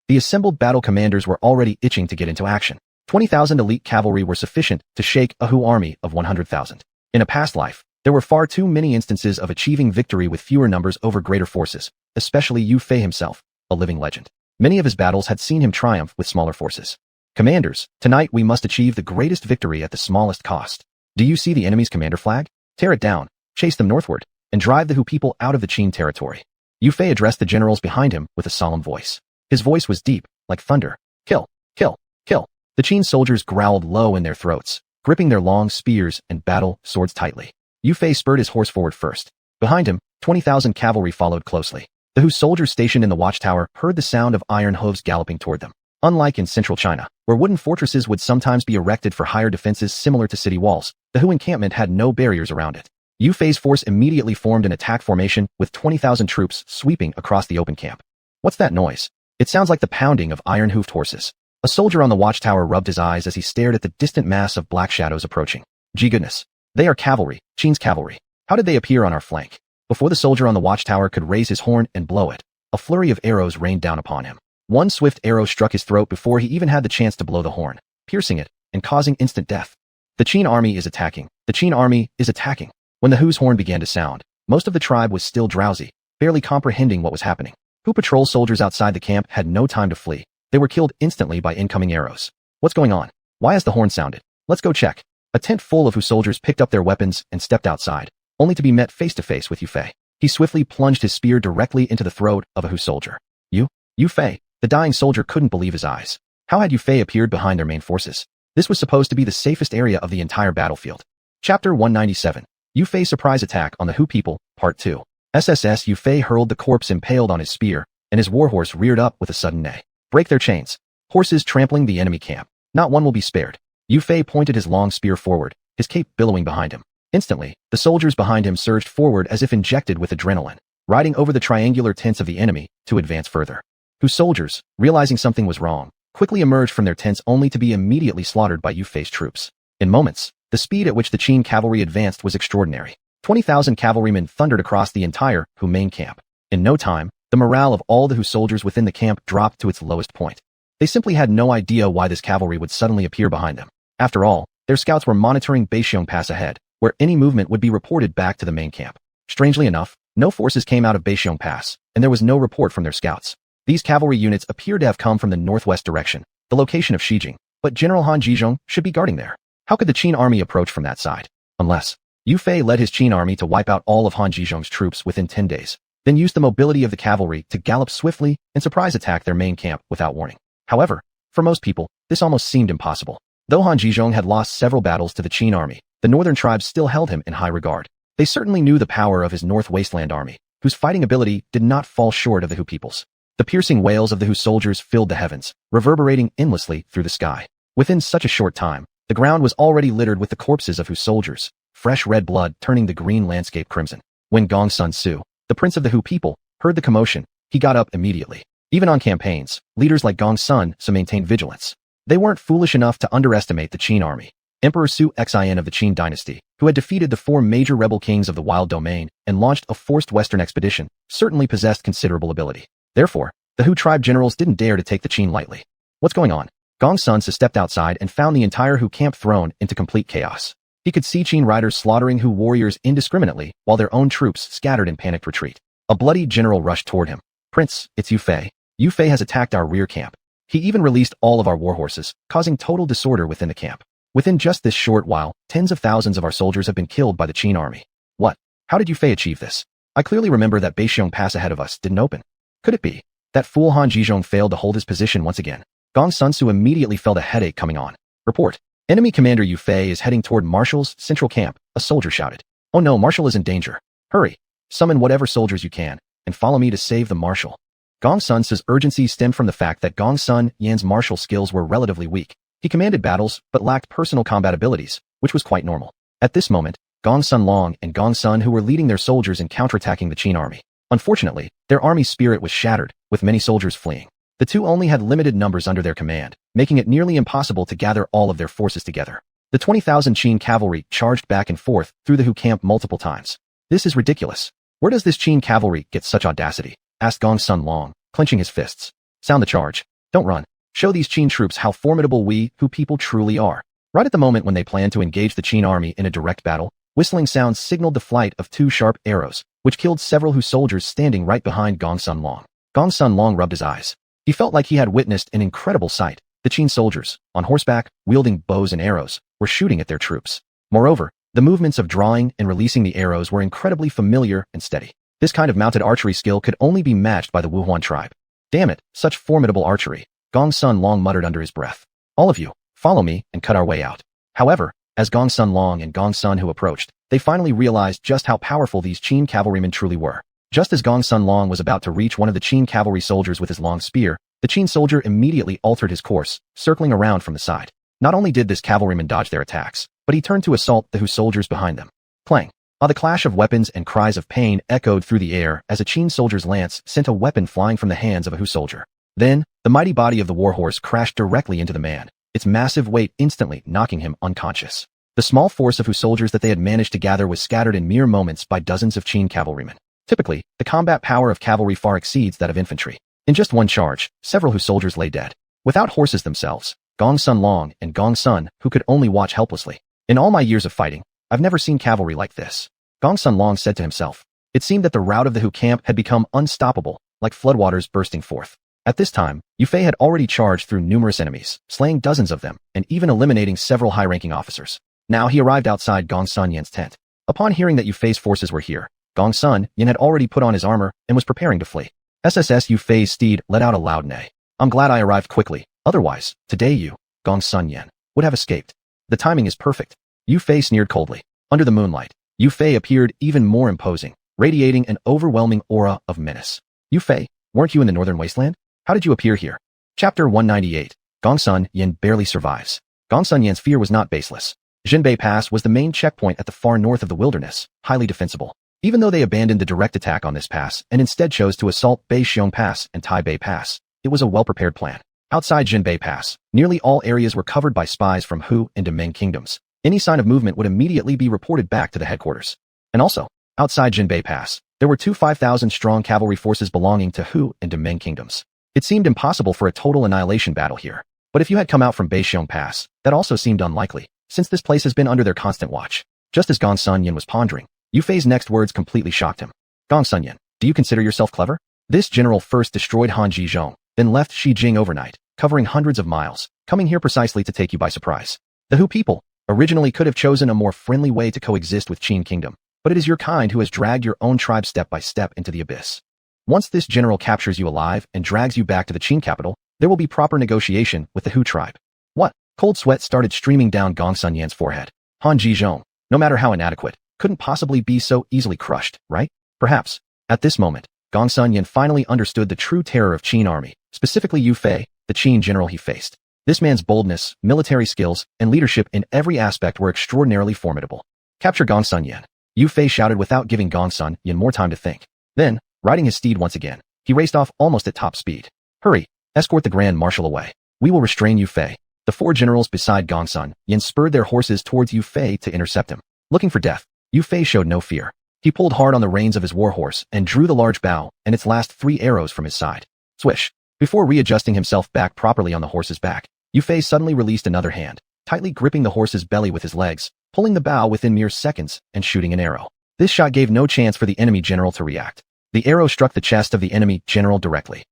The assembled battle commanders were already itching to get into action. 20,000 elite cavalry were sufficient to shake a Hu army of 100,000. In a past life, there were far too many instances of achieving victory with fewer numbers over greater forces, especially Yu Fei himself, a living legend. Many of his battles had seen him triumph with smaller forces. "Commanders, tonight we must achieve the greatest victory at the smallest cost. Do you see the enemy's commander flag? Tear it down, chase them northward, and drive the Hu people out of the Qin territory." Yu Fei addressed the generals behind him with a solemn voice. His voice was deep, like thunder. "Kill, kill, kill." The Qin soldiers growled low in their throats, gripping their long spears and battle swords tightly. Yu Fei spurred his horse forward first. Behind him, 20,000 cavalry followed closely. The Hu soldiers stationed in the watchtower heard the sound of iron hooves galloping toward them. Unlike in central China, where wooden fortresses would sometimes be erected for higher defenses similar to city walls, the Hu encampment had no barriers around it. Yu Fei's force immediately formed an attack formation with 20,000 troops sweeping across the open camp. "What's that noise? It sounds like the pounding of iron-hoofed horses." A soldier on the watchtower rubbed his eyes as he stared at the distant mass of black shadows approaching. "Gee goodness. They are cavalry, Qin's cavalry. How did they appear on our flank?" Before the soldier on the watchtower could raise his horn and blow it, a flurry of arrows rained down upon him. One swift arrow struck his throat before he even had the chance to blow the horn, piercing it and causing instant death. "The Qin army is attacking. The Qin army is attacking." When the Hu's horn began to sound, most of the tribe was still drowsy, barely comprehending what was happening. Hu patrol soldiers outside the camp had no time to flee. They were killed instantly by incoming arrows. "What's going on? Why has the horn sounded? Let's go check." A tent full of Hu soldiers picked up their weapons and stepped outside, only to be met face to face with Yu Fei. He swiftly plunged his spear directly into the throat of a Hu soldier. Yu Fei." The dying soldier couldn't believe his eyes. How had Yu Fei appeared behind their main forces? This was supposed to be the safest area of the entire battlefield. Chapter 197. Yu Fei Surprise Attack on the Hu People, Part 2. SSS Yu Fei hurled the corpse impaled on his spear, and his warhorse reared up with a sudden neigh. "Break their chains. Horses trampling the enemy camp. Not one will be spared." Yu Fei pointed his long spear forward, his cape billowing behind him. Instantly, the soldiers behind him surged forward as if injected with adrenaline, riding over the triangular tents of the enemy to advance further. Hu soldiers, realizing something was wrong, quickly emerged from their tents only to be immediately slaughtered by Yu Fei's troops. In moments, the speed at which the Qin cavalry advanced was extraordinary. 20,000 cavalrymen thundered across the entire Hu main camp. In no time, the morale of all the Hu soldiers within the camp dropped to its lowest point. They simply had no idea why this cavalry would suddenly appear behind them. After all, their scouts were monitoring Beixiong Pass ahead, where any movement would be reported back to the main camp. Strangely enough, no forces came out of Beixiong Pass, and there was no report from their scouts. These cavalry units appear to have come from the northwest direction, the location of Shijing, but General Han Zhizhong should be guarding there. How could the Qin army approach from that side? Unless Yu Fei led his Qin army to wipe out all of Han Zhizhong's troops within 10 days, then used the mobility of the cavalry to gallop swiftly and surprise attack their main camp without warning. However, for most people, this almost seemed impossible. Though Han Zhizhong had lost several battles to the Qin army, the northern tribes still held him in high regard. They certainly knew the power of his North Wasteland army, whose fighting ability did not fall short of the Hu people's. The piercing wails of the Hu soldiers filled the heavens, reverberating endlessly through the sky. Within such a short time, the ground was already littered with the corpses of Hu soldiers, fresh red blood turning the green landscape crimson. When Gong Sun Su, the prince of the Hu people, heard the commotion, he got up immediately. Even on campaigns, leaders like Gong Sun Su maintained vigilance. They weren't foolish enough to underestimate the Qin army. Emperor xuanhuan of the Qin Dynasty, who had defeated the 4 major rebel kings of the Wild Domain and launched a forced western expedition, certainly possessed considerable ability. Therefore, the Hu tribe generals didn't dare to take the Qin lightly. "What's going on?" Gong Sun Su stepped outside and found the entire Hu camp thrown into complete chaos. He could see Qin riders slaughtering Hu warriors indiscriminately while their own troops scattered in panicked retreat. A bloody general rushed toward him. "Prince, it's Yu Fei. Yu Fei has attacked our rear camp. He even released all of our warhorses, causing total disorder within the camp. Within just this short while, tens of thousands of our soldiers have been killed by the Qin army." "What? How did Yu Fei achieve this?" I clearly remember that Beixiong Pass ahead of us didn't open. Could it be that fool Han Jizhong failed to hold his position once again? Gong Sun Su immediately felt a headache coming on. Report. Enemy Commander Yu Fei is heading toward Marshal's central camp, a soldier shouted. Oh no, Marshal is in danger. Hurry. Summon whatever soldiers you can, and follow me to save the Marshal. Gong Sun Su's urgency stemmed from the fact that Gong Sun Yan's martial skills were relatively weak. He commanded battles, but lacked personal combat abilities, which was quite normal. At this moment, Gong Sun Long and Gong Sun who were leading their soldiers in counterattacking the Qin army. Unfortunately, their army's spirit was shattered, with many soldiers fleeing. The two only had limited numbers under their command, making it nearly impossible to gather all of their forces together. The 20,000 Qin cavalry charged back and forth through the Hu camp multiple times. This is ridiculous. Where does this Qin cavalry get such audacity? Asked Gong Sun Long, clenching his fists. Sound the charge. Don't run. Show these Qin troops how formidable we, Hu people, truly are. Right at the moment when they planned to engage the Qin army in a direct battle, whistling sounds signaled the flight of 2 sharp arrows, which killed several Hu soldiers standing right behind Gong Sun Long. Gong Sun Long rubbed his eyes. He felt like he had witnessed an incredible sight. The Qin soldiers, on horseback, wielding bows and arrows, were shooting at their troops. Moreover, the movements of drawing and releasing the arrows were incredibly familiar and steady. This kind of mounted archery skill could only be matched by the Xuanhuan tribe. Damn it, such formidable archery, Gong Sun Long muttered under his breath. All of you, follow me and cut our way out. However, as Gong Sun Long and Gong Sun Hu approached, they finally realized just how powerful these Qin cavalrymen truly were. Just as Gong Sun Long was about to reach one of the Qin cavalry soldiers with his long spear, the Qin soldier immediately altered his course, circling around from the side. Not only did this cavalryman dodge their attacks, but he turned to assault the Hu soldiers behind them. Clang! The clash of weapons and cries of pain echoed through the air as a Qin soldier's lance sent a weapon flying from the hands of a Hu soldier. Then, the mighty body of the warhorse crashed directly into the man, its massive weight instantly knocking him unconscious. The small force of Hu soldiers that they had managed to gather was scattered in mere moments by dozens of Qin cavalrymen. Typically, the combat power of cavalry far exceeds that of infantry. In just one charge, several Hu soldiers lay dead. Without horses themselves, Gong Sun Long and Gong Sun Hu could only watch helplessly. In all my years of fighting, I've never seen cavalry like this. Gong Sun Long said to himself. It seemed that the rout of the Hu camp had become unstoppable, like floodwaters bursting forth. At this time, Yu Fei had already charged through numerous enemies, slaying dozens of them, and even eliminating several high-ranking officers. Now he arrived outside Gong Sun Yan's tent. Upon hearing that Yu Fei's forces were here, Gong Sun Yan had already put on his armor and was preparing to flee. SSS Yu Fei's steed let out a loud neigh. I'm glad I arrived quickly, otherwise, today you, Gong Sun Yan, would have escaped. The timing is perfect. Yu Fei sneered coldly. Under the moonlight, Yu Fei appeared even more imposing, radiating an overwhelming aura of menace. Yu Fei, weren't you in the northern wasteland? How did you appear here? Chapter 198. Gong Sun Yan barely survives. Gong Sun Yan's fear was not baseless. Jinbei Pass was the main checkpoint at the far north of the wilderness, highly defensible. Even though they abandoned the direct attack on this pass and instead chose to assault Beixiong Pass and Taibei Pass, it was a well-prepared plan. Outside Jinbei Pass, nearly all areas were covered by spies from Hu and Demeng kingdoms. Any sign of movement would immediately be reported back to the headquarters. And also, outside Jinbei Pass, there were 2 5,000-strong cavalry forces belonging to Hu and Demeng kingdoms. It seemed impossible for a total annihilation battle here. But if you had come out from Beixiong Pass, that also seemed unlikely, since this place has been under their constant watch. Just as Gong Sun Yan was pondering, Yu Fei's next words completely shocked him. Gong Sun Yan, do you consider yourself clever? This general first destroyed Han Jizhong, then left Xijing overnight, covering hundreds of miles, coming here precisely to take you by surprise. The Hu people originally could have chosen a more friendly way to coexist with Qin Kingdom, but it is your kind who has dragged your own tribe step by step into the abyss. Once this general captures you alive and drags you back to the Qin capital, there will be proper negotiation with the Hu tribe. What? Cold sweat started streaming down Gong Sun Yan's forehead. Han Jizhong, no matter how inadequate, couldn't possibly be so easily crushed, right? Perhaps. At this moment, Gong Sun Yan finally understood the true terror of Qin army, specifically Yu Fei, the Qin general he faced. This man's boldness, military skills, and leadership in every aspect were extraordinarily formidable. Capture Gong Sun Yan, Yu Fei shouted without giving Gong Sun Yan more time to think. Then, riding his steed once again, he raced off almost at top speed. Hurry, escort the Grand Marshal away. We will restrain Yu Fei. The 4 generals beside Gong Sun Yan spurred their horses towards Yu Fei to intercept him. Looking for death, Yu Fei showed no fear. He pulled hard on the reins of his warhorse and drew the large bow and its last 3 arrows from his side. Swish. Before readjusting himself back properly on the horse's back, Yu Fei suddenly released another hand, tightly gripping the horse's belly with his legs, pulling the bow within mere seconds and shooting an arrow. This shot gave no chance for the enemy general to react. The arrow struck the chest of the enemy general directly.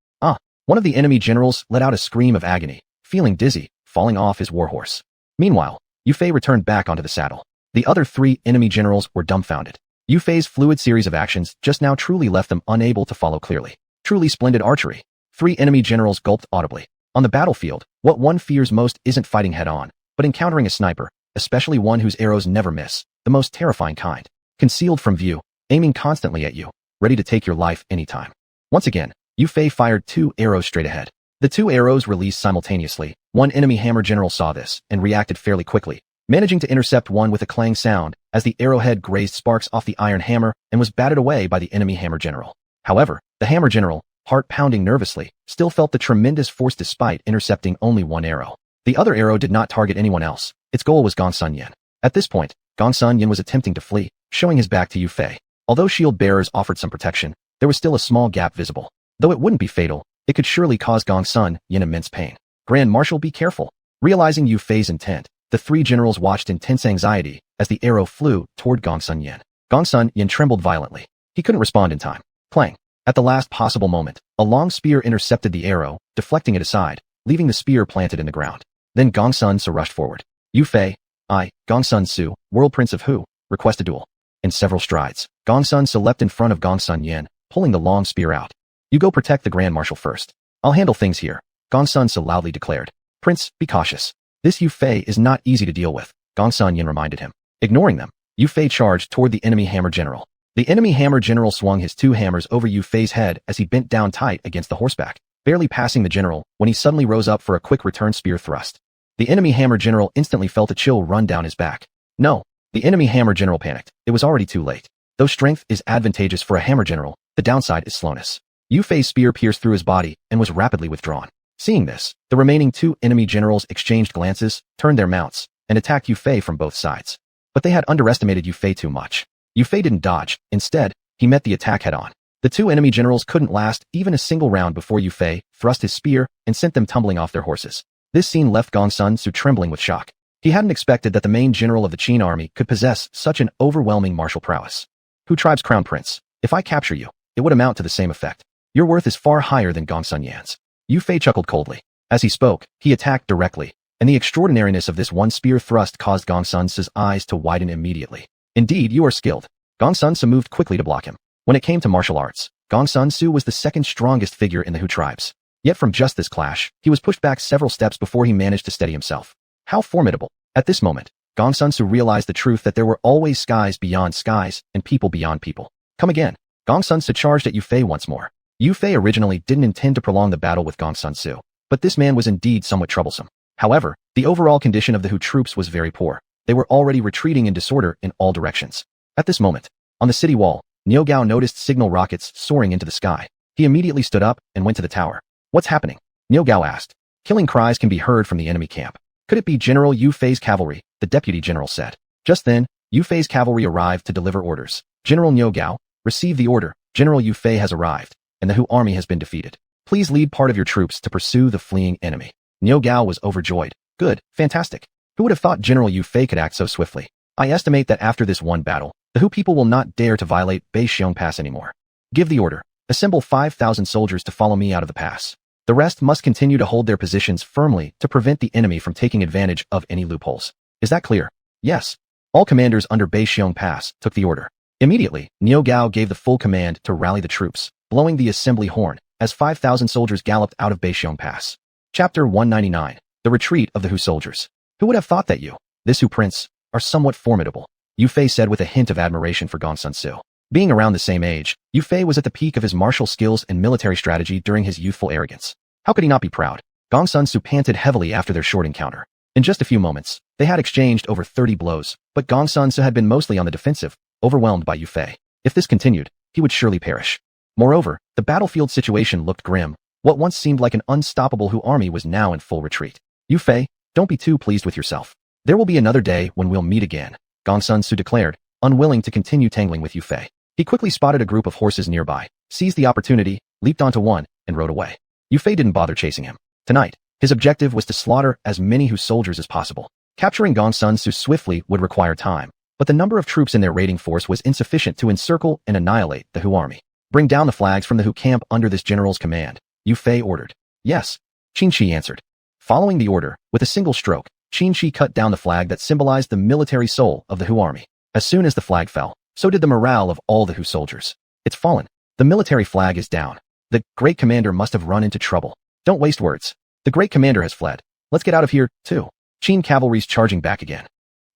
One of the enemy generals let out a scream of agony, feeling dizzy, falling off his warhorse. Meanwhile, Yu Fei returned back onto the saddle. The other 3 enemy generals were dumbfounded. Yu Fei's fluid series of actions just now truly left them unable to follow clearly. Truly splendid archery. 3 enemy generals gulped audibly. On the battlefield, what one fears most isn't fighting head-on, but encountering a sniper, especially one whose arrows never miss, the most terrifying kind. Concealed from view, aiming constantly at you, ready to take your life anytime. Once again, Yu Fei fired 2 arrows straight ahead. The 2 arrows released simultaneously. One enemy hammer general saw this and reacted fairly quickly, managing to intercept one with a clang sound as the arrowhead grazed sparks off the iron hammer and was batted away by the enemy hammer general. However, the hammer general, heart pounding nervously, still felt the tremendous force despite intercepting only 1 arrow. The other arrow did not target anyone else. Its goal was xuanhuan. At this point, xuanhuan was attempting to flee, showing his back to Yu Fei. Although shield bearers offered some protection, there was still a small gap visible. Though it wouldn't be fatal, it could surely cause xuanhuan immense pain. Grand Marshal, be careful. Realizing Yu Fei's intent, the 3 generals watched in tense anxiety as the arrow flew toward xuanhuan. Xuanhuan trembled violently. He couldn't respond in time. Clang. At the last possible moment, a long spear intercepted the arrow, deflecting it aside, leaving the spear planted in the ground. Then Xuanhuan rushed forward. Yu Fei, I, Xuanhuan, World Prince of Hu, request a duel. In several strides, Xuanhuan leapt in front of xuanhuan, pulling the long spear out. You go protect the Grand Marshal first. I'll handle things here, Xuanhuan loudly declared. Prince, be cautious. This Yu Fei is not easy to deal with, xuanhuan reminded him. Ignoring them, Yu Fei charged toward the enemy hammer general. The enemy hammer general swung his 2 hammers over Yu Fei's head as he bent down tight against the horseback, barely passing the general when he suddenly rose up for a quick return spear thrust. The enemy hammer general instantly felt a chill run down his back. No, the enemy hammer general panicked. It was already too late. Though strength is advantageous for a hammer general, the downside is slowness. Yu Fei's spear pierced through his body and was rapidly withdrawn. Seeing this, the remaining 2 enemy generals exchanged glances, turned their mounts, and attacked Yu Fei from both sides. But they had underestimated Yu Fei too much. Yu Fei didn't dodge. Instead, he met the attack head-on. The 2 enemy generals couldn't last even a single round before Yu Fei thrust his spear and sent them tumbling off their horses. This scene left xuanhuan trembling with shock. He hadn't expected that the main general of the Qin army could possess such an overwhelming martial prowess. Hu tribe's crown prince, if I capture you, it would amount to the same effect. Your worth is far higher than xuanhuan's. Yu Fei chuckled coldly. As he spoke, he attacked directly, and the extraordinariness of this one spear thrust caused xuanhuan's eyes to widen immediately. Indeed, you are skilled. xuanhuan moved quickly to block him. When it came to martial arts, xuanhuan was the second strongest figure in the Hu tribes. Yet from just this clash, he was pushed back several steps before he managed to steady himself. How formidable. At this moment, xuanhuan realized the truth that there were always skies beyond skies and people beyond people. Come again. xuanhuan charged at Yu Fei once more. Yu Fei originally didn't intend to prolong the battle with xuanhuan, but this man was indeed somewhat troublesome. However, the overall condition of the Hu troops was very poor. They were already retreating in disorder in all directions. At this moment, on the city wall, Niu Gao noticed signal rockets soaring into the sky. He immediately stood up and went to the tower. What's happening? Niu Gao asked. Killing cries can be heard from the enemy camp. Could it be General Yu Fei's cavalry? The deputy general said. Just then, Yu Fei's cavalry arrived to deliver orders. General Niu Gao, receive the order. General Yu Fei has arrived, and the Hu army has been defeated. Please lead part of your troops to pursue the fleeing enemy. Niu Gao was overjoyed. Good, fantastic. Who would have thought General Yu Fei could act so swiftly? I estimate that after this one battle, the Hu people will not dare to violate Baishiong Pass anymore. Give the order. Assemble 5,000 soldiers to follow me out of the pass. The rest must continue to hold their positions firmly to prevent the enemy from taking advantage of any loopholes. Is that clear? Yes. All commanders under Baishiong Pass took the order. Immediately, Niu Gao gave the full command to rally the troops, blowing the assembly horn, as 5,000 soldiers galloped out of Baishiong Pass. Chapter 199. The Retreat of the Hu Soldiers. Who would have thought that you, this Hu prince, are somewhat formidable? Yu Fei said with a hint of admiration for xuanhuan. Being around the same age, Yu Fei was at the peak of his martial skills and military strategy during his youthful arrogance. How could he not be proud? xuanhuan panted heavily after their short encounter. In just a few moments, they had exchanged over 30 blows, but xuanhuan had been mostly on the defensive, overwhelmed by Yu Fei. If this continued, he would surely perish. Moreover, the battlefield situation looked grim. What once seemed like an unstoppable Hu army was now in full retreat. Yu Fei, don't be too pleased with yourself. There will be another day when we'll meet again, xuanhuan declared, unwilling to continue tangling with Yu Fei. He quickly spotted a group of horses nearby, seized the opportunity, leaped onto one, and rode away. Yu Fei didn't bother chasing him. Tonight, his objective was to slaughter as many Hu soldiers as possible. Capturing xuanhuan swiftly would require time, but the number of troops in their raiding force was insufficient to encircle and annihilate the Hu army. Bring down the flags from the Hu camp under this general's command, Yu Fei ordered. Yes, Qin Shi answered. Following the order, with a single stroke, Qin Shi cut down the flag that symbolized the military soul of the Hu army. As soon as the flag fell, so did the morale of all the Hu soldiers. It's fallen. The military flag is down. The great commander must have run into trouble. Don't waste words. The great commander has fled. Let's get out of here, too. Qin cavalry's charging back again.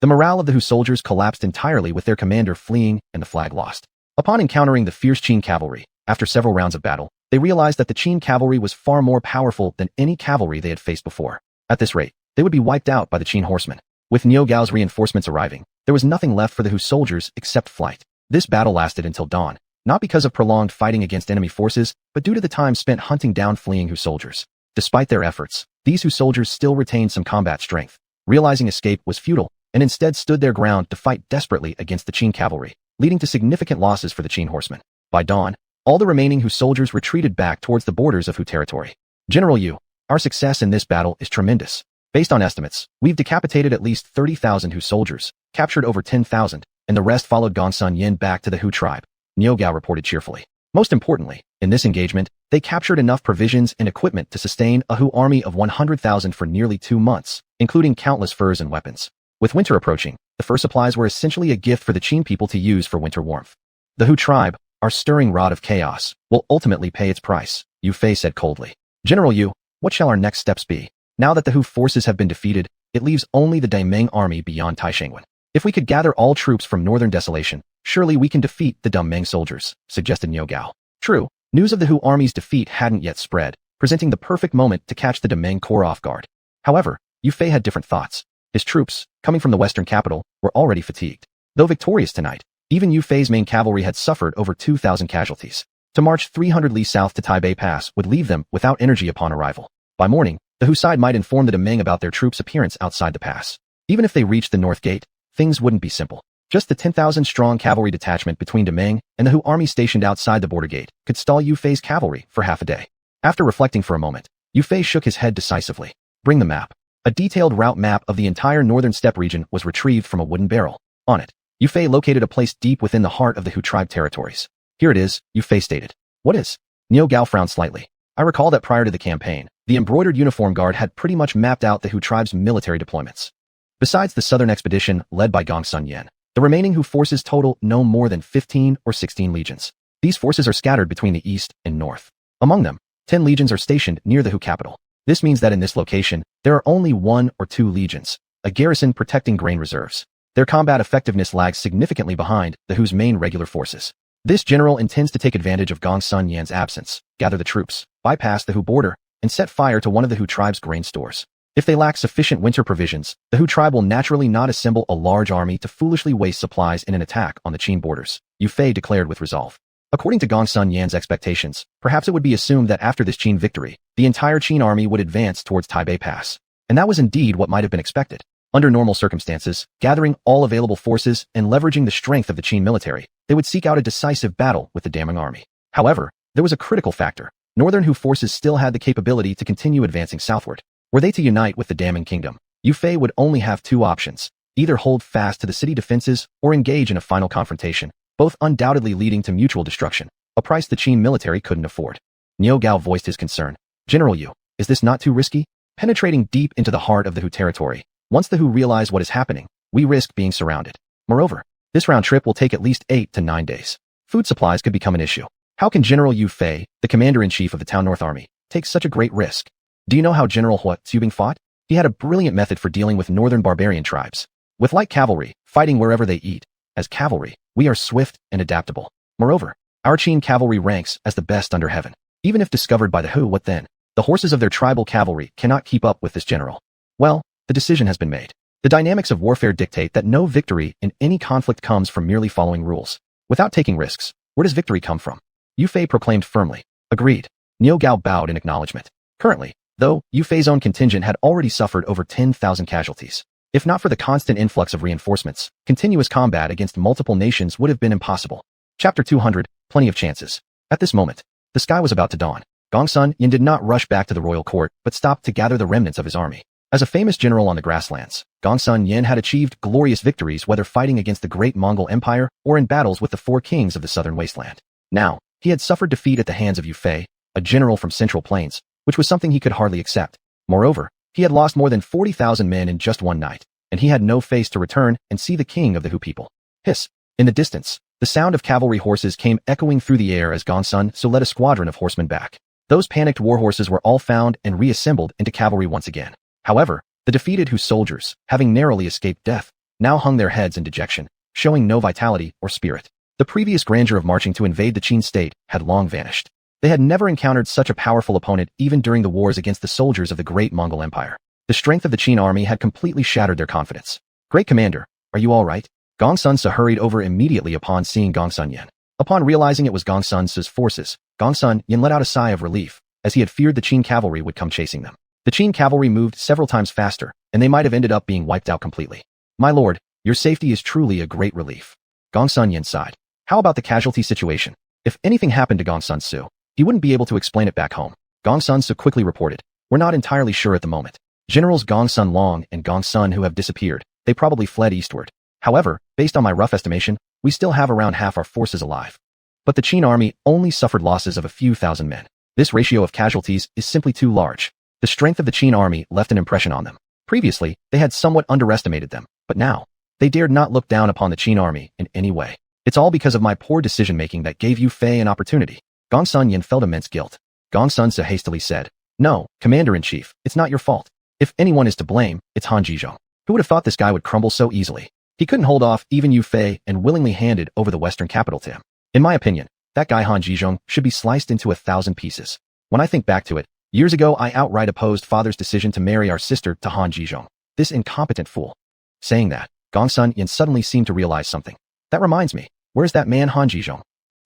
The morale of the Hu soldiers collapsed entirely with their commander fleeing and the flag lost. Upon encountering the fierce Qin cavalry, after several rounds of battle, they realized that the Qin cavalry was far more powerful than any cavalry they had faced before. At this rate, they would be wiped out by the Qin horsemen. With Niu Gao's reinforcements arriving, there was nothing left for the Hu soldiers except flight. This battle lasted until dawn, not because of prolonged fighting against enemy forces, but due to the time spent hunting down fleeing Hu soldiers. Despite their efforts, these Hu soldiers still retained some combat strength, realizing escape was futile, and instead stood their ground to fight desperately against the Qin cavalry, leading to significant losses for the Qin horsemen. By dawn, all the remaining Hu soldiers retreated back towards the borders of Hu territory. General Yu, our success in this battle is tremendous. Based on estimates, we've decapitated at least 30,000 Hu soldiers, captured over 10,000, and the rest followed Gongsun Yin back to the Hu tribe, Niu Gao reported cheerfully. Most importantly, in this engagement, they captured enough provisions and equipment to sustain a Hu army of 100,000 for nearly 2 months, including countless furs and weapons. With winter approaching, the fur supplies were essentially a gift for the Qin people to use for winter warmth. The Hu tribe, our stirring rod of chaos, will ultimately pay its price, Yu Fei said coldly. General Yu, what shall our next steps be? Now that the Hu forces have been defeated, it leaves only the Dameng army beyond Taixingwen. If we could gather all troops from northern desolation, surely we can defeat the Dameng soldiers, suggested Niu Gao. True, news of the Hu army's defeat hadn't yet spread, presenting the perfect moment to catch the Dameng corps off guard. However, Yu Fei had different thoughts. His troops, coming from the western capital, were already fatigued. Though victorious tonight, even Yu Fei's main cavalry had suffered over 2,000 casualties. To march 300 li south to Taipei Pass would leave them without energy upon arrival. By morning, the Hu side might inform the Dameng about their troops' appearance outside the pass. Even if they reached the north gate, things wouldn't be simple. Just the 10,000-strong cavalry detachment between Dameng and the Hu army stationed outside the border gate could stall Yu Fei's cavalry for half a day. After reflecting for a moment, Yu Fei shook his head decisively. Bring the map. A detailed route map of the entire northern steppe region was retrieved from a wooden barrel. On it, Yu Fei located a place deep within the heart of the Hu tribe territories. Here it is, Yu Fei stated. What is? Niu Gao frowned slightly. I recall that prior to the campaign, the embroidered uniform guard had pretty much mapped out the Hu tribe's military deployments. Besides the southern expedition led by Gongsun Yin, the remaining Hu forces total no more than 15 or 16 legions. These forces are scattered between the east and north. Among them, 10 legions are stationed near the Hu capital. This means that in this location, there are only 1 or 2 legions, a garrison protecting grain reserves. Their combat effectiveness lags significantly behind the Hu's main regular forces. This general intends to take advantage of Gongsun Yan's absence, gather the troops, bypass the Hu border, and set fire to one of the Hu tribe's grain stores. If they lack sufficient winter provisions, the Hu tribe will naturally not assemble a large army to foolishly waste supplies in an attack on the Qin borders, Yu Fei declared with resolve. According to Gongsun Yan's expectations, perhaps it would be assumed that after this Qin victory, the entire Qin army would advance towards Taipei Pass. And that was indeed what might have been expected. Under normal circumstances, gathering all available forces and leveraging the strength of the Qin military, they would seek out a decisive battle with the Dameng army. However, there was a critical factor. Northern Hu forces still had the capability to continue advancing southward. Were they to unite with the Dameng kingdom, Yu Fei would only have 2 options, either hold fast to the city defenses or engage in a final confrontation, both undoubtedly leading to mutual destruction, a price the Qin military couldn't afford. Niu Gao voiced his concern. General Yu, is this not too risky? Penetrating deep into the heart of the Hu territory, once the Hu realize what is happening, we risk being surrounded. Moreover, this round trip will take at least 8 to 9 days. Food supplies could become an issue. How can General Yu Fei, the commander-in-chief of the Town North Army, take such a great risk? Do you know how General Hua Tsubing fought? He had a brilliant method for dealing with northern barbarian tribes. With light cavalry, fighting wherever they eat. As cavalry, we are swift and adaptable. Moreover, our Qin cavalry ranks as the best under heaven. Even if discovered by the Hu, what then? The horses of their tribal cavalry cannot keep up with this general. Well, the decision has been made. The dynamics of warfare dictate that no victory in any conflict comes from merely following rules. Without taking risks, where does victory come from? Yu Fei proclaimed firmly. Agreed. Niu Gao bowed in acknowledgement. Currently, though, Yu Fei's own contingent had already suffered over 10,000 casualties. If not for the constant influx of reinforcements, continuous combat against multiple nations would have been impossible. Chapter 200, Plenty of Chances. At this moment, the sky was about to dawn. Gongsun Yin did not rush back to the royal court, but stopped to gather the remnants of his army. As a famous general on the grasslands, Gongsun Yin had achieved glorious victories whether fighting against the great Mongol Empire or in battles with the 4 kings of the southern wasteland. Now, he had suffered defeat at the hands of Yu Fei, a general from Central Plains, which was something he could hardly accept. Moreover, he had lost more than 40,000 men in just one night, and he had no face to return and see the king of the Hu people. Hiss! In the distance, the sound of cavalry horses came echoing through the air as Gongsun so led a squadron of horsemen back. Those panicked warhorses were all found and reassembled into cavalry once again. However, the defeated Hu soldiers, having narrowly escaped death, now hung their heads in dejection, showing no vitality or spirit. The previous grandeur of marching to invade the Qin state had long vanished. They had never encountered such a powerful opponent even during the wars against the soldiers of the Great Mongol Empire. The strength of the Qin army had completely shattered their confidence. "Great Commander, are you all right?" Gongsun Se hurried over immediately upon seeing Gongsun Yin. Upon realizing it was Gongsun Se's forces, Gongsun Yin let out a sigh of relief, as he had feared the Qin cavalry would come chasing them. The Qin cavalry moved several times faster, and they might have ended up being wiped out completely. "My lord, your safety is truly a great relief." Gongsun Yin sighed. How about the casualty situation? If anything happened to Gongsun Su, he wouldn't be able to explain it back home. Gongsun Su quickly reported, "We're not entirely sure at the moment. Generals Gongsun Long and Gongsun Hu have disappeared. They probably fled eastward. However, based on my rough estimation, we still have around half our forces alive." But the Qin army only suffered losses of a few thousand men. This ratio of casualties is simply too large. The strength of the Qin army left an impression on them. Previously, they had somewhat underestimated them, but now, they dared not look down upon the Qin army in any way. "It's all because of my poor decision-making that gave Yu Fei an opportunity." Gongsun Yin felt immense guilt. Gongsun Se hastily said, "No, Commander-in-Chief, it's not your fault. If anyone is to blame, it's Han Zhizhong. Who would have thought this guy would crumble so easily? He couldn't hold off even Yu Fei and willingly handed over the western capital to him. In my opinion, that guy Han Zhizhong should be sliced into 1,000 pieces. When I think back to it, years ago I outright opposed father's decision to marry our sister to Han Zhizhong. This incompetent fool." Saying that, Gongsun Yin suddenly seemed to realize something. "That reminds me, where's that man Han Zhizhong?"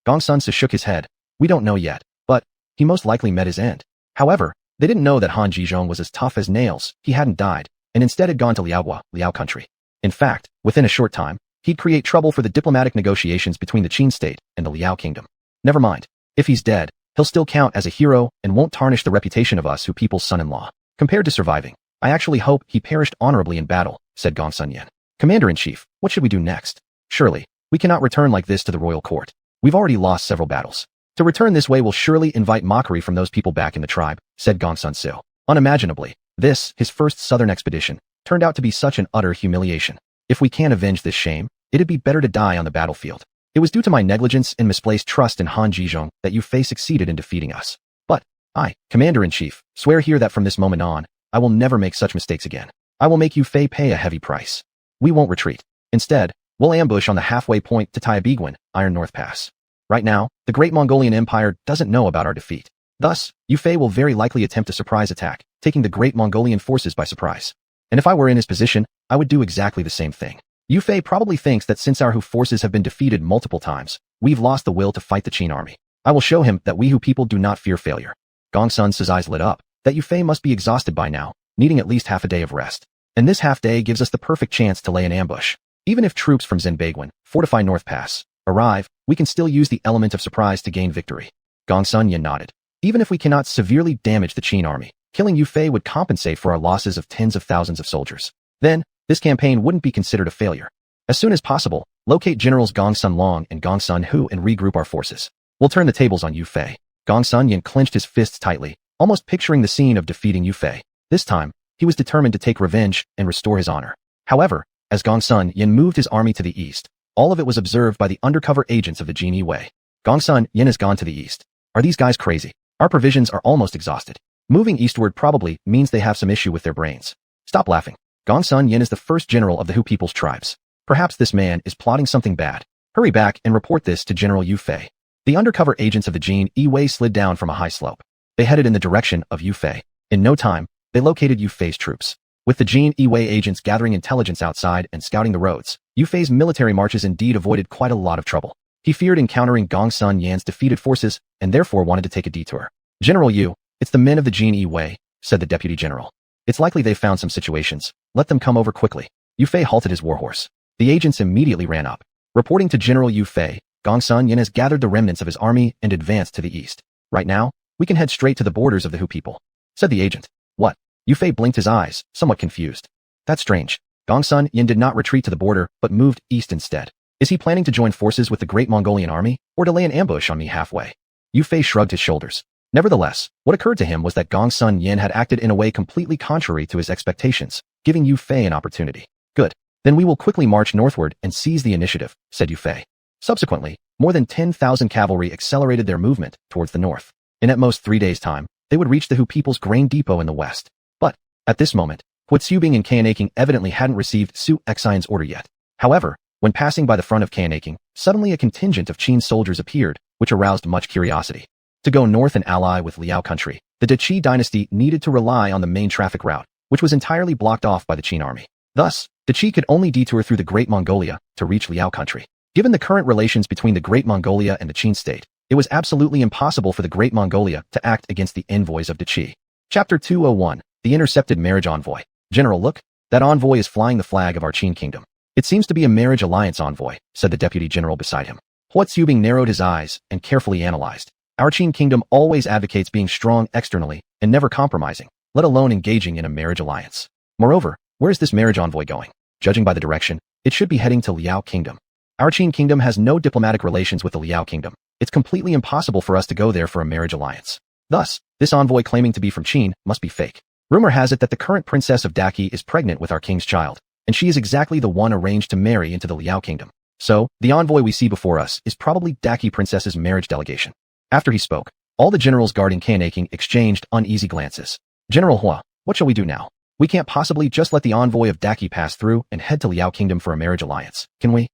Gongsun Se shook his head. "We don't know yet, but he most likely met his end." However, they didn't know that Han Zhizhong was as tough as nails. He hadn't died, and instead had gone to Liao country. In fact, within a short time, he'd create trouble for the diplomatic negotiations between the Qin state and the Liao kingdom. Never mind. If he's dead, he'll still count as a hero and won't tarnish the reputation of us Hu people's son-in-law. Compared to surviving, I actually hope he perished honorably in battle, said Gongsun Yin. "Commander-in-Chief, what should we do next? Surely, we cannot return like this to the royal court. We've already lost several battles. To return this way will surely invite mockery from those people back in the tribe," said Gongsun Su. Unimaginably, this, his first southern expedition, turned out to be such an utter humiliation. "If we can't avenge this shame, it'd be better to die on the battlefield. It was due to my negligence and misplaced trust in Han Zhizhong that Yu Fei succeeded in defeating us. But I, Commander-in-Chief, swear here that from this moment on, I will never make such mistakes again. I will make Yu Fei pay a heavy price. We won't retreat. Instead, we'll ambush on the halfway point to Taibiguan, Iron North Pass. Right now, the Great Mongolian Empire doesn't know about our defeat. Thus, Yu Fei will very likely attempt a surprise attack, taking the Great Mongolian forces by surprise. And if I were in his position, I would do exactly the same thing. Yu Fei probably thinks that since our Hu forces have been defeated multiple times, we've lost the will to fight the Qin army. I will show him that we Hu people do not fear failure." Gongsun Se's eyes lit up, that Yu Fei must be exhausted by now, needing at least half a day of rest. And this half day gives us the perfect chance to lay an ambush. Even if troops from Zhenbaiguan, fortify North Pass, arrive, we can still use the element of surprise to gain victory. Gongsun Yin nodded. Even if we cannot severely damage the Qin army, killing Yu Fei would compensate for our losses of tens of thousands of soldiers. Then, this campaign wouldn't be considered a failure. As soon as possible, locate Generals Gongsun Long and Gongsun Hu and regroup our forces. We'll turn the tables on Yu Fei. Gongsun Yin clenched his fists tightly, almost picturing the scene of defeating Yu Fei. This time, he was determined to take revenge and restore his honor. However, as Gongsun Yin moved his army to the east, all of it was observed by the undercover agents of the Jin Wei. Gongsun Yin has gone to the east. Are these guys crazy? Our provisions are almost exhausted. Moving eastward probably means they have some issue with their brains. Stop laughing. Gongsun Yin is the first general of the Hu people's tribes. Perhaps this man is plotting something bad. Hurry back and report this to General Yu Fei. The undercover agents of the Jin Wei slid down from a high slope. They headed in the direction of Yu Fei. In no time, they located Yu Fei's troops. With the Jin Wei agents gathering intelligence outside and scouting the roads, Yu Fei's military marches indeed avoided quite a lot of trouble. He feared encountering Gongsun Yan's defeated forces and therefore wanted to take a detour. "General Yu, it's the men of the Jin Wei," said the deputy general. "It's likely they've found some situations. Let them come over quickly." Yu Fei halted his warhorse. The agents immediately ran up. Reporting to General Yu Fei, Gongsun Yin has gathered the remnants of his army and advanced to the east. "Right now, we can head straight to the borders of the Hu people," said the agent. "What?" Yu Fei blinked his eyes, somewhat confused. "That's strange. Gongsun Yin did not retreat to the border, but moved east instead. Is he planning to join forces with the Great Mongolian army, or to lay an ambush on me halfway?" Yu Fei shrugged his shoulders. Nevertheless, what occurred to him was that Gongsun Yin had acted in a way completely contrary to his expectations, giving Yu Fei an opportunity. Good. Then we will quickly march northward and seize the initiative, said Yu Fei. Subsequently, more than 10,000 cavalry accelerated their movement towards the north. In at most 3 days' time, they would reach the Hu people's grain depot in the west. But, at this moment, Hua Tsubing and Kanaking evidently hadn't received Su Xian's order yet. However, when passing by the front of Kanaking, suddenly a contingent of Qin soldiers appeared, which aroused much curiosity. To go north and ally with Liao country, the Qi dynasty needed to rely on the main traffic route, which was entirely blocked off by the Qin army. Thus, the Qi could only detour through the Great Mongolia to reach Liao country. Given the current relations between the Great Mongolia and the Qin state, it was absolutely impossible for the Great Mongolia to act against the envoys of the Qi. Chapter 201, The Intercepted Marriage Envoy. General, look, that envoy is flying the flag of our Qin kingdom. It seems to be a marriage alliance envoy, said the deputy general beside him. Hua Tsubing narrowed his eyes and carefully analyzed. Our Qin kingdom always advocates being strong externally and never compromising, let alone engaging in a marriage alliance. Moreover, where is this marriage envoy going? Judging by the direction, it should be heading to Liao kingdom. Our Qin kingdom has no diplomatic relations with the Liao kingdom. It's completely impossible for us to go there for a marriage alliance. Thus, this envoy claiming to be from Qin must be fake. Rumor has it that the current princess of Daqi is pregnant with our king's child, and she is exactly the one arranged to marry into the Liao kingdom. So, the envoy we see before us is probably Daqi princess's marriage delegation. After he spoke, all the generals guarding Kanaking exchanged uneasy glances. General Hua, what shall we do now? We can't possibly just let the envoy of Daqi pass through and head to Liao kingdom for a marriage alliance, can we?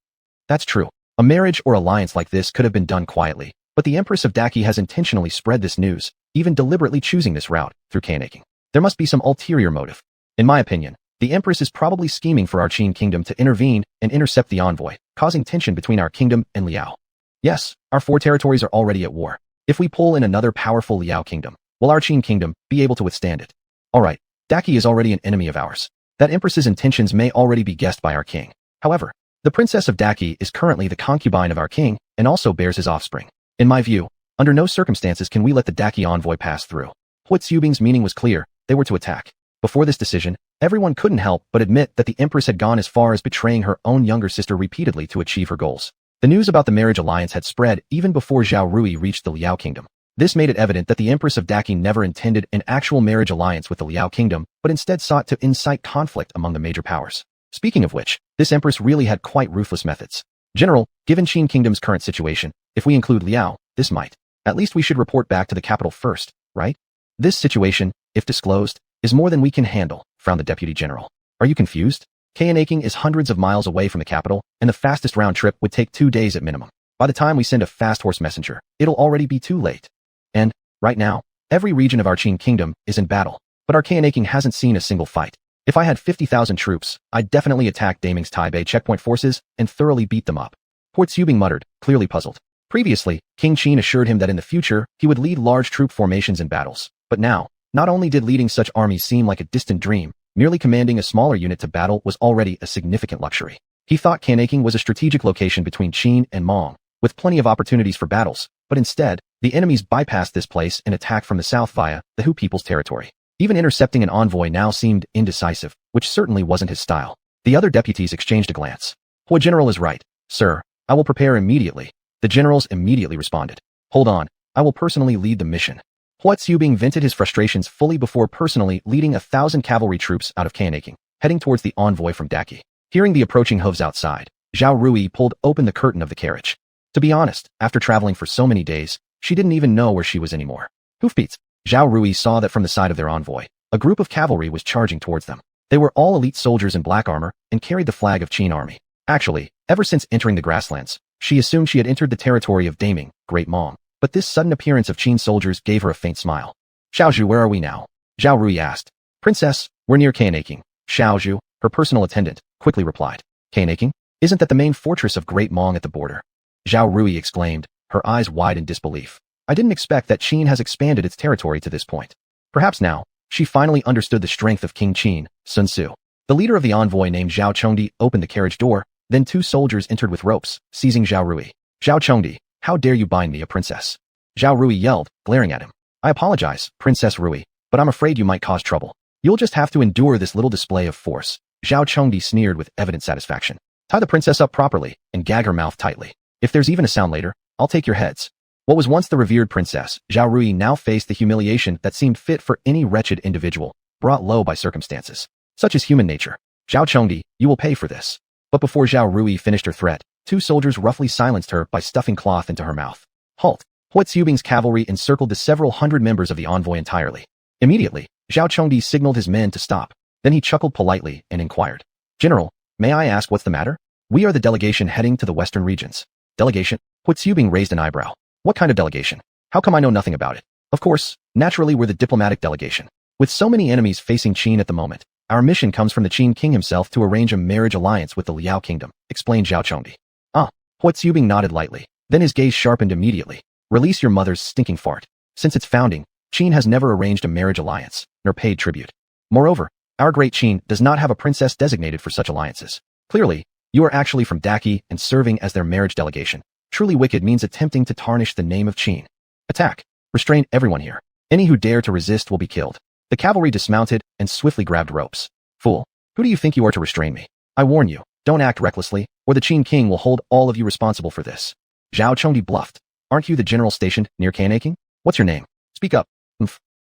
That's true. A marriage or alliance like this could have been done quietly, but the Empress of Daqi has intentionally spread this news, even deliberately choosing this route through Kanaking. There must be some ulterior motive. In my opinion, the Empress is probably scheming for our Qin kingdom to intervene and intercept the envoy, causing tension between our kingdom and Liao. Yes, our 4 territories are already at war. If we pull in another powerful Liao kingdom, will our Qin kingdom be able to withstand it? Alright, Daqi is already an enemy of ours. That Empress's intentions may already be guessed by our king. However, the princess of Daqi is currently the concubine of our king and also bears his offspring. In my view, under no circumstances can we let the Daqi envoy pass through. Hua Tsubing's meaning was clear, they were to attack. Before this decision, everyone couldn't help but admit that the Empress had gone as far as betraying her own younger sister repeatedly to achieve her goals. The news about the marriage alliance had spread even before Zhao Rui reached the Liao kingdom. This made it evident that the Empress of Daqi never intended an actual marriage alliance with the Liao kingdom, but instead sought to incite conflict among the major powers. Speaking of which, this Empress really had quite ruthless methods. General, given Qin kingdom's current situation, if we include Liao, this might. At least we should report back to the capital first, right? This situation, if disclosed, is more than we can handle, frowned the deputy general. Are you confused? Kanaking is hundreds of miles away from the capital, and the fastest round trip would take 2 days at minimum. By the time we send a fast horse messenger, it'll already be too late. And, right now, every region of our Qin kingdom is in battle, but our Kanaking hasn't seen a single fight. If I had 50,000 troops, I'd definitely attack Daming's Taipei checkpoint forces and thoroughly beat them up. Hua Tsubing muttered, clearly puzzled. Previously, King Qin assured him that in the future, he would lead large troop formations in battles. But now, not only did leading such armies seem like a distant dream, merely commanding a smaller unit to battle was already a significant luxury. He thought Kanaking was a strategic location between Qin and Mong, with plenty of opportunities for battles, but instead, the enemies bypassed this place and attacked from the south via the Hu people's territory. Even intercepting an envoy now seemed indecisive, which certainly wasn't his style. The other deputies exchanged a glance. Hua General is right, sir. I will prepare immediately. The generals immediately responded. Hold on, I will personally lead the mission. Hua Tsubing vented his frustrations fully before personally leading 1,000 cavalry troops out of Kanaking, heading towards the envoy from Daqi. Hearing the approaching hooves outside, Zhao Rui pulled open the curtain of the carriage. To be honest, after traveling for so many days, she didn't even know where she was anymore. Hoofbeats. Zhao Rui saw that from the side of their envoy, a group of cavalry was charging towards them. They were all elite soldiers in black armor and carried the flag of Qin army. Actually, ever since entering the grasslands, she assumed she had entered the territory of Daming, Great Mong, but this sudden appearance of Qin soldiers gave her a faint smile. Xiaozhu, where are we now? Zhao Rui asked. Princess, we're near Kanaking. Xiaozhu, her personal attendant, quickly replied. Kanaking? Isn't that the main fortress of Great Mong at the border? Zhao Rui exclaimed, her eyes wide in disbelief. I didn't expect that Qin has expanded its territory to this point. Perhaps now, she finally understood the strength of King Qin, Sun Tzu. The leader of the envoy named Zhao Chengdi opened the carriage door, then 2 soldiers entered with ropes, seizing Zhao Rui. Zhao Chengdi, how dare you bind me, a princess? Zhao Rui yelled, glaring at him. I apologize, Princess Rui, but I'm afraid you might cause trouble. You'll just have to endure this little display of force. Zhao Chengdi sneered with evident satisfaction. Tie the princess up properly and gag her mouth tightly. If there's even a sound later, I'll take your heads. What was once the revered princess, Zhao Rui now faced the humiliation that seemed fit for any wretched individual, brought low by circumstances. Such is human nature. Zhao Chengdi, you will pay for this. But before Zhao Rui finished her threat, two soldiers roughly silenced her by stuffing cloth into her mouth. Halt! Hua Zubing's cavalry encircled the several hundred members of the envoy entirely. Immediately, Zhao Chengdi signaled his men to stop. Then he chuckled politely and inquired, General, may I ask what's the matter? We are the delegation heading to the western regions. Delegation? Hua Zubing raised an eyebrow. What kind of delegation? How come I know nothing about it? Of course, naturally we're the diplomatic delegation. With so many enemies facing Qin at the moment, our mission comes from the Qin king himself to arrange a marriage alliance with the Liao kingdom, explained Zhao Chengdi. Ah, Hua Zubing nodded lightly. Then his gaze sharpened immediately. Release your mother's stinking fart. Since its founding, Qin has never arranged a marriage alliance, nor paid tribute. Moreover, our great Qin does not have a princess designated for such alliances. Clearly, you are actually from Daqi and serving as their marriage delegation. Truly wicked means attempting to tarnish the name of Qin. Attack. Restrain everyone here. Any who dare to resist will be killed. The cavalry dismounted and swiftly grabbed ropes. Fool, who do you think you are to restrain me? I warn you, don't act recklessly, or the Qin king will hold all of you responsible for this. Zhao Chengdi bluffed. Aren't you the general stationed near Kanaking? What's your name? Speak up.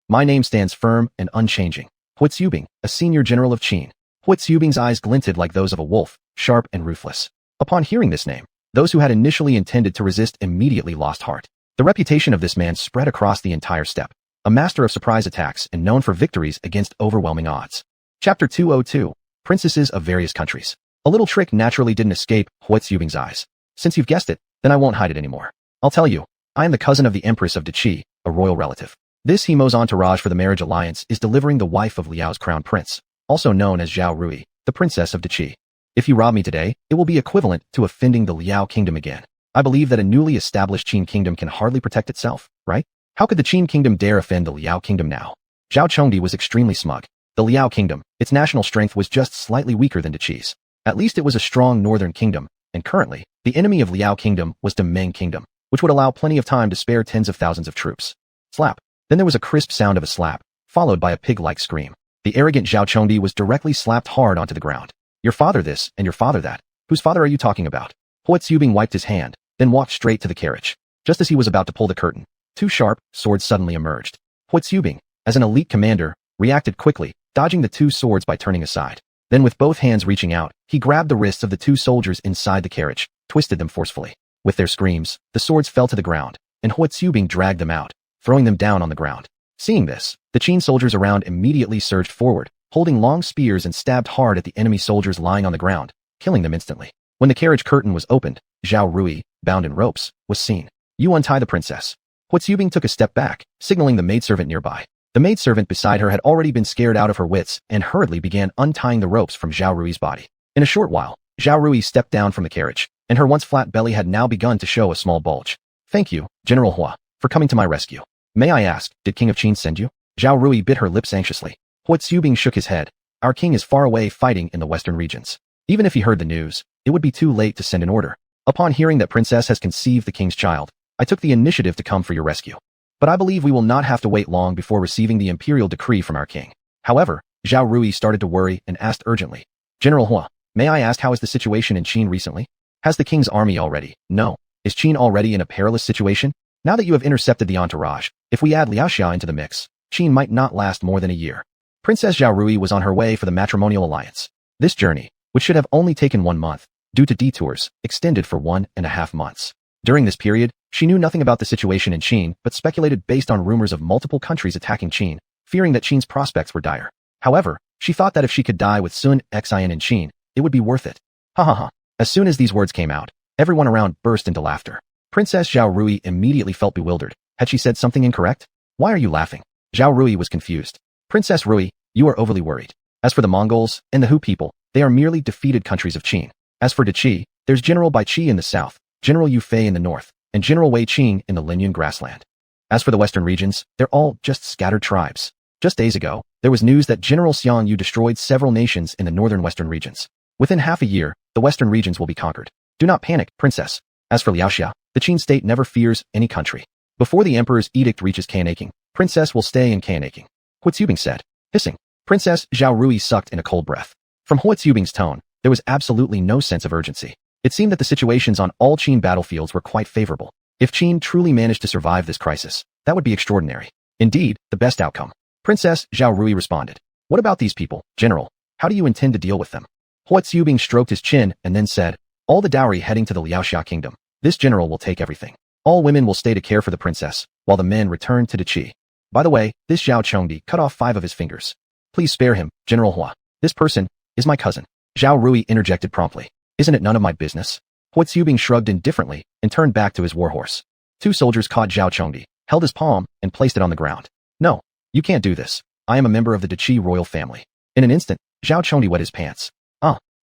My name stands firm and unchanging. Hua Zubing, a senior general of Qin. Hua Zubing's eyes glinted like those of a wolf, sharp and ruthless. Upon hearing this name, those who had initially intended to resist immediately lost heart. The reputation of this man spread across the entire steppe. A master of surprise attacks and known for victories against overwhelming odds. Chapter 202. Princesses of Various Countries. A little trick naturally didn't escape Hua Zubing's eyes. Since you've guessed it, then I won't hide it anymore. I'll tell you, I am the cousin of the Empress of Qi, a royal relative. This Hemo's entourage for the marriage alliance is delivering the wife of Liao's crown prince, also known as Zhao Rui, the princess of Qi. If you rob me today, it will be equivalent to offending the Liao kingdom again. I believe that a newly established Qin kingdom can hardly protect itself, right? How could the Qin kingdom dare offend the Liao kingdom now? Zhao Chengdi was extremely smug. The Liao kingdom, its national strength was just slightly weaker than Qi's. At least it was a strong northern kingdom, and currently, the enemy of Liao kingdom was Meng kingdom, which would allow plenty of time to spare tens of thousands of troops. Slap. Then there was a crisp sound of a slap, followed by a pig-like scream. The arrogant Zhao Chengdi was directly slapped hard onto the ground. Your father this, and your father that. Whose father are you talking about? Hua Zubing wiped his hand, then walked straight to the carriage. Just as he was about to pull the curtain, two sharp swords suddenly emerged. Hua Zubing, as an elite commander, reacted quickly, dodging the two swords by turning aside. Then with both hands reaching out, he grabbed the wrists of the two soldiers inside the carriage, twisted them forcefully. With their screams, the swords fell to the ground, and Hua Zubing dragged them out, throwing them down on the ground. Seeing this, the Qin soldiers around immediately surged forward, holding long spears and stabbed hard at the enemy soldiers lying on the ground, killing them instantly. When the carriage curtain was opened, Zhao Rui, bound in ropes, was seen. You untie the princess. Hua Zubing took a step back, signaling the maidservant nearby. The maidservant beside her had already been scared out of her wits and hurriedly began untying the ropes from Zhao Rui's body. In a short while, Zhao Rui stepped down from the carriage, and her once flat belly had now begun to show a small bulge. Thank you, General Hua, for coming to my rescue. May I ask, did King of Qin send you? Zhao Rui bit her lips anxiously. Hua Zubing shook his head. Our king is far away fighting in the western regions. Even if he heard the news, it would be too late to send an order. Upon hearing that princess has conceived the king's child, I took the initiative to come for your rescue. But I believe we will not have to wait long before receiving the imperial decree from our king. However, Zhao Rui started to worry and asked urgently, General Hua, may I ask how is the situation in Qin recently? Has the king's army already? No. Is Qin already in a perilous situation? Now that you have intercepted the entourage, if we add Liaoxia into the mix, Qin might not last more than a year. Princess Zhao Rui was on her way for the matrimonial alliance. This journey, which should have only taken 1 month, due to detours, extended for 1.5 months. During this period, she knew nothing about the situation in Qin but speculated based on rumors of multiple countries attacking Qin, fearing that Qin's prospects were dire. However, she thought that if she could die with Sun Xian in Qin, it would be worth it. Ha ha ha. As soon as these words came out, everyone around burst into laughter. Princess Zhao Rui immediately felt bewildered. Had she said something incorrect? Why are you laughing? Zhao Rui was confused. Princess Rui, you are overly worried. As for the Mongols and the Hu people, they are merely defeated countries of Qin. As for Qi, there's General Bai Qi in the south, General Yu Fei in the north, and General Wei Qing in the Linyun grassland. As for the western regions, they're all just scattered tribes. Just days ago, there was news that General Xiang Yu destroyed several nations in the northern western regions. Within half a year, the western regions will be conquered. Do not panic, princess. As for Liaoxia, the Qin state never fears any country. Before the emperor's edict reaches Kanaking, princess will stay in Kanaking. Hua Zubing said, hissing. Princess Zhao Rui sucked in a cold breath. From Hua Zubing's tone, there was absolutely no sense of urgency. It seemed that the situations on all Qin battlefields were quite favorable. If Qin truly managed to survive this crisis, that would be extraordinary. Indeed, the best outcome. Princess Zhao Rui responded. What about these people, General? How do you intend to deal with them? Hua Tsubing stroked his chin and then said, all the dowry heading to the Liaoxia kingdom. This general will take everything. All women will stay to care for the princess, while the men return to Qi. By the way, this Zhao Chengdi cut off 5 of his fingers. Please spare him, General Hua. This person is my cousin. Zhao Rui interjected promptly. Isn't it none of my business? Hua Tsubing shrugged indifferently and turned back to his warhorse. 2 soldiers caught Zhao Chengdi, held his palm, and placed it on the ground. No, you can't do this. I am a member of the Qi royal family. In an instant, Zhao Chengdi wet his pants.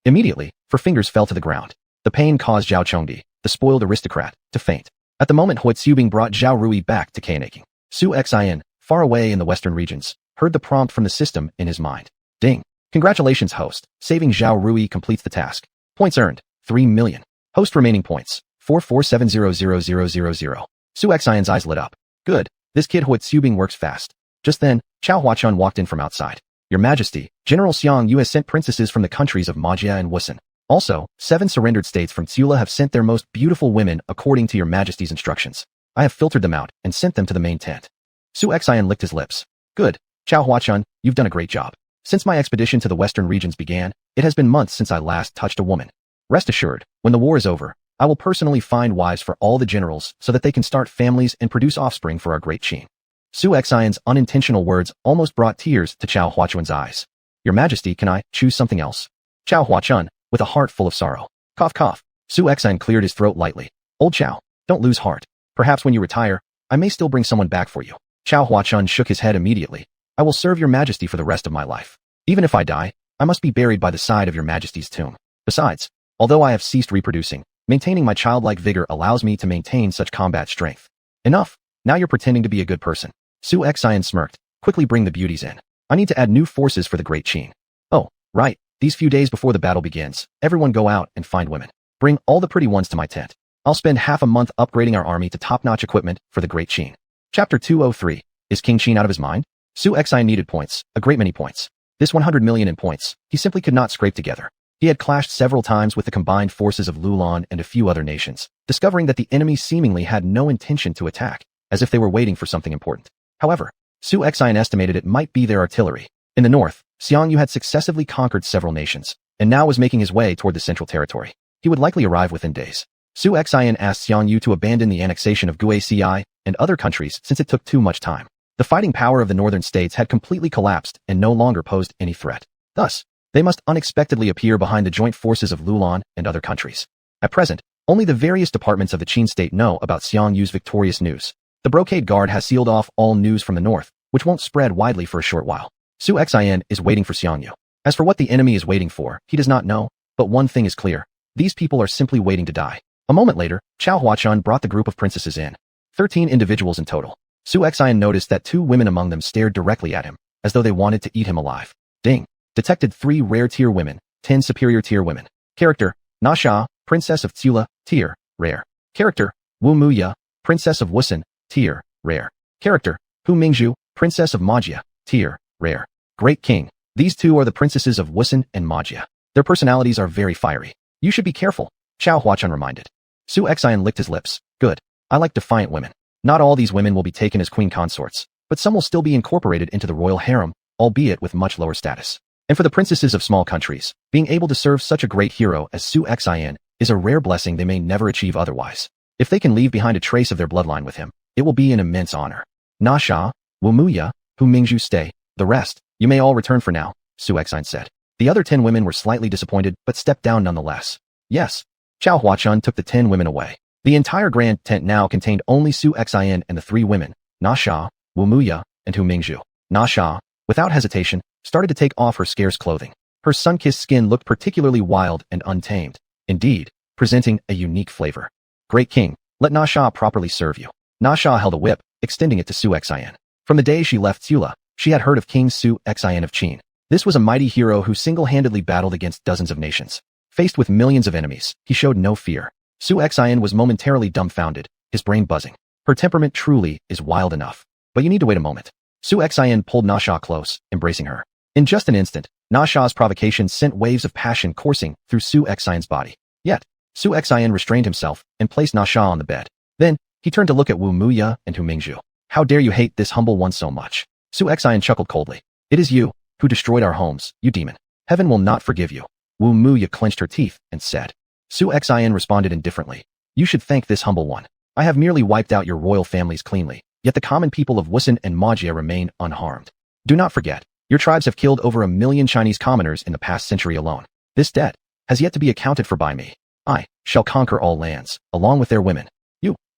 Immediately, 4 fingers fell to the ground. The pain caused Zhao Chengdi, the spoiled aristocrat, to faint. At the moment Hua Tsubing brought Zhao Rui back to Kainaking. Su Xin, far away in the western regions, heard the prompt from the system in his mind. Ding. Congratulations, host. Saving Zhao Rui completes the task. Points earned, 3 million. Host remaining points, 4470000. Su Xion's eyes lit up. Good. This kid Hua Tsubing works fast. Just then, Chao Huachun walked in from outside. Your Majesty, General Xiang Yu has sent princesses from the countries of Majia and Wusun. Also, 7 surrendered states from Tsula have sent their most beautiful women according to your Majesty's instructions. I have filtered them out and sent them to the main tent. Su Xian licked his lips. Good. Chao Huachun, you've done a great job. Since my expedition to the western regions began, it has been months since I last touched a woman. Rest assured, when the war is over, I will personally find wives for all the generals so that they can start families and produce offspring for our great Qi. Su Xian's unintentional words almost brought tears to Chao Huachun's eyes. Your Majesty, can I choose something else? Chao Huachun, with a heart full of sorrow. Cough cough. Su Xian cleared his throat lightly. Old Chao, don't lose heart. Perhaps when you retire, I may still bring someone back for you. Chao Huachun shook his head immediately. I will serve your Majesty for the rest of my life. Even if I die, I must be buried by the side of your Majesty's tomb. Besides, although I have ceased reproducing, maintaining my childlike vigor allows me to maintain such combat strength. Enough. Now you're pretending to be a good person. Su Xian smirked. Quickly bring the beauties in. I need to add new forces for the Great Qi. Oh, right. These few days before the battle begins, everyone go out and find women. Bring all the pretty ones to my tent. I'll spend half a month upgrading our army to top-notch equipment for the Great Qi. Chapter 203. Is King Qin out of his mind? Su Xian needed points, a great many points. This 100 million in points, he simply could not scrape together. He had clashed several times with the combined forces of Lulan and a few other nations, discovering that the enemy seemingly had no intention to attack, as if they were waiting for something important. However, Su Xian estimated it might be their artillery. In the north, Xiang Yu had successively conquered several nations, and now was making his way toward the central territory. He would likely arrive within days. Su Xian asked Xiang Yu to abandon the annexation of Guaci and other countries since it took too much time. The fighting power of the northern states had completely collapsed and no longer posed any threat. Thus, they must unexpectedly appear behind the joint forces of Lulan and other countries. At present, only the various departments of the Qin state know about Xiang Yu's victorious news. The Brocade Guard has sealed off all news from the north, which won't spread widely for a short while. Su Xian is waiting for Xiang Yu. As for what the enemy is waiting for, he does not know, but one thing is clear. These people are simply waiting to die. A moment later, Chao Huachun brought the group of princesses in. 13 individuals in total. Su Xian noticed that 2 women among them stared directly at him, as though they wanted to eat him alive. Ding. Detected 3 rare tier women, 10 superior tier women. Character, Na Sha, Princess of Tsula, tier, rare. Character, Wu Muya, Princess of Wusun, tier, rare. Character, Hu Mingzhu, Princess of Majia, tier, rare. Great King. These 2 are the princesses of Wusun and Majia. Their personalities are very fiery. You should be careful, Chao Huachun reminded. Su Xian licked his lips. Good. I like defiant women. Not all these women will be taken as queen consorts, but some will still be incorporated into the royal harem, albeit with much lower status. And for the princesses of small countries, being able to serve such a great hero as Su Xian is a rare blessing they may never achieve otherwise. If they can leave behind a trace of their bloodline with him, it will be an immense honor. Na Sha, Wu Muya, Hu Mingzhu stay. The rest, you may all return for now, Su Xian said. The other 10 women were slightly disappointed but stepped down nonetheless. Yes. Chao Huachun took the 10 women away. The entire grand tent now contained only Su Xian and the 3 women, Na Sha, Wu Muya, and Hu Mingzhu. Na Sha, without hesitation, started to take off her scarce clothing. Her sun-kissed skin looked particularly wild and untamed, indeed, presenting a unique flavor. Great King, let Na Sha properly serve you. Na Sha held a whip, extending it to Su Xian. From the day she left Tsula, she had heard of King Su Xian of Qin. This was a mighty hero who single-handedly battled against dozens of nations. Faced with millions of enemies, he showed no fear. Su Xian was momentarily dumbfounded, his brain buzzing. Her temperament truly is wild enough. But you need to wait a moment. Su Xian pulled Na Sha close, embracing her. In just an instant, Na Sha's provocation sent waves of passion coursing through Su Xian's body. Yet, Su Xian restrained himself and placed Na Sha on the bed. Then, he turned to look at Wu Muya and Hu Mingzhu. How dare you hate this humble one so much? Su Xian chuckled coldly. It is you who destroyed our homes, you demon. Heaven will not forgive you. Wu Muya clenched her teeth and said. Su Xian responded indifferently. You should thank this humble one. I have merely wiped out your royal families cleanly, yet the common people of Wusun and Magia remain unharmed. Do not forget, your tribes have killed over 1 million Chinese commoners in the past century alone. This debt has yet to be accounted for by me. I shall conquer all lands, along with their women.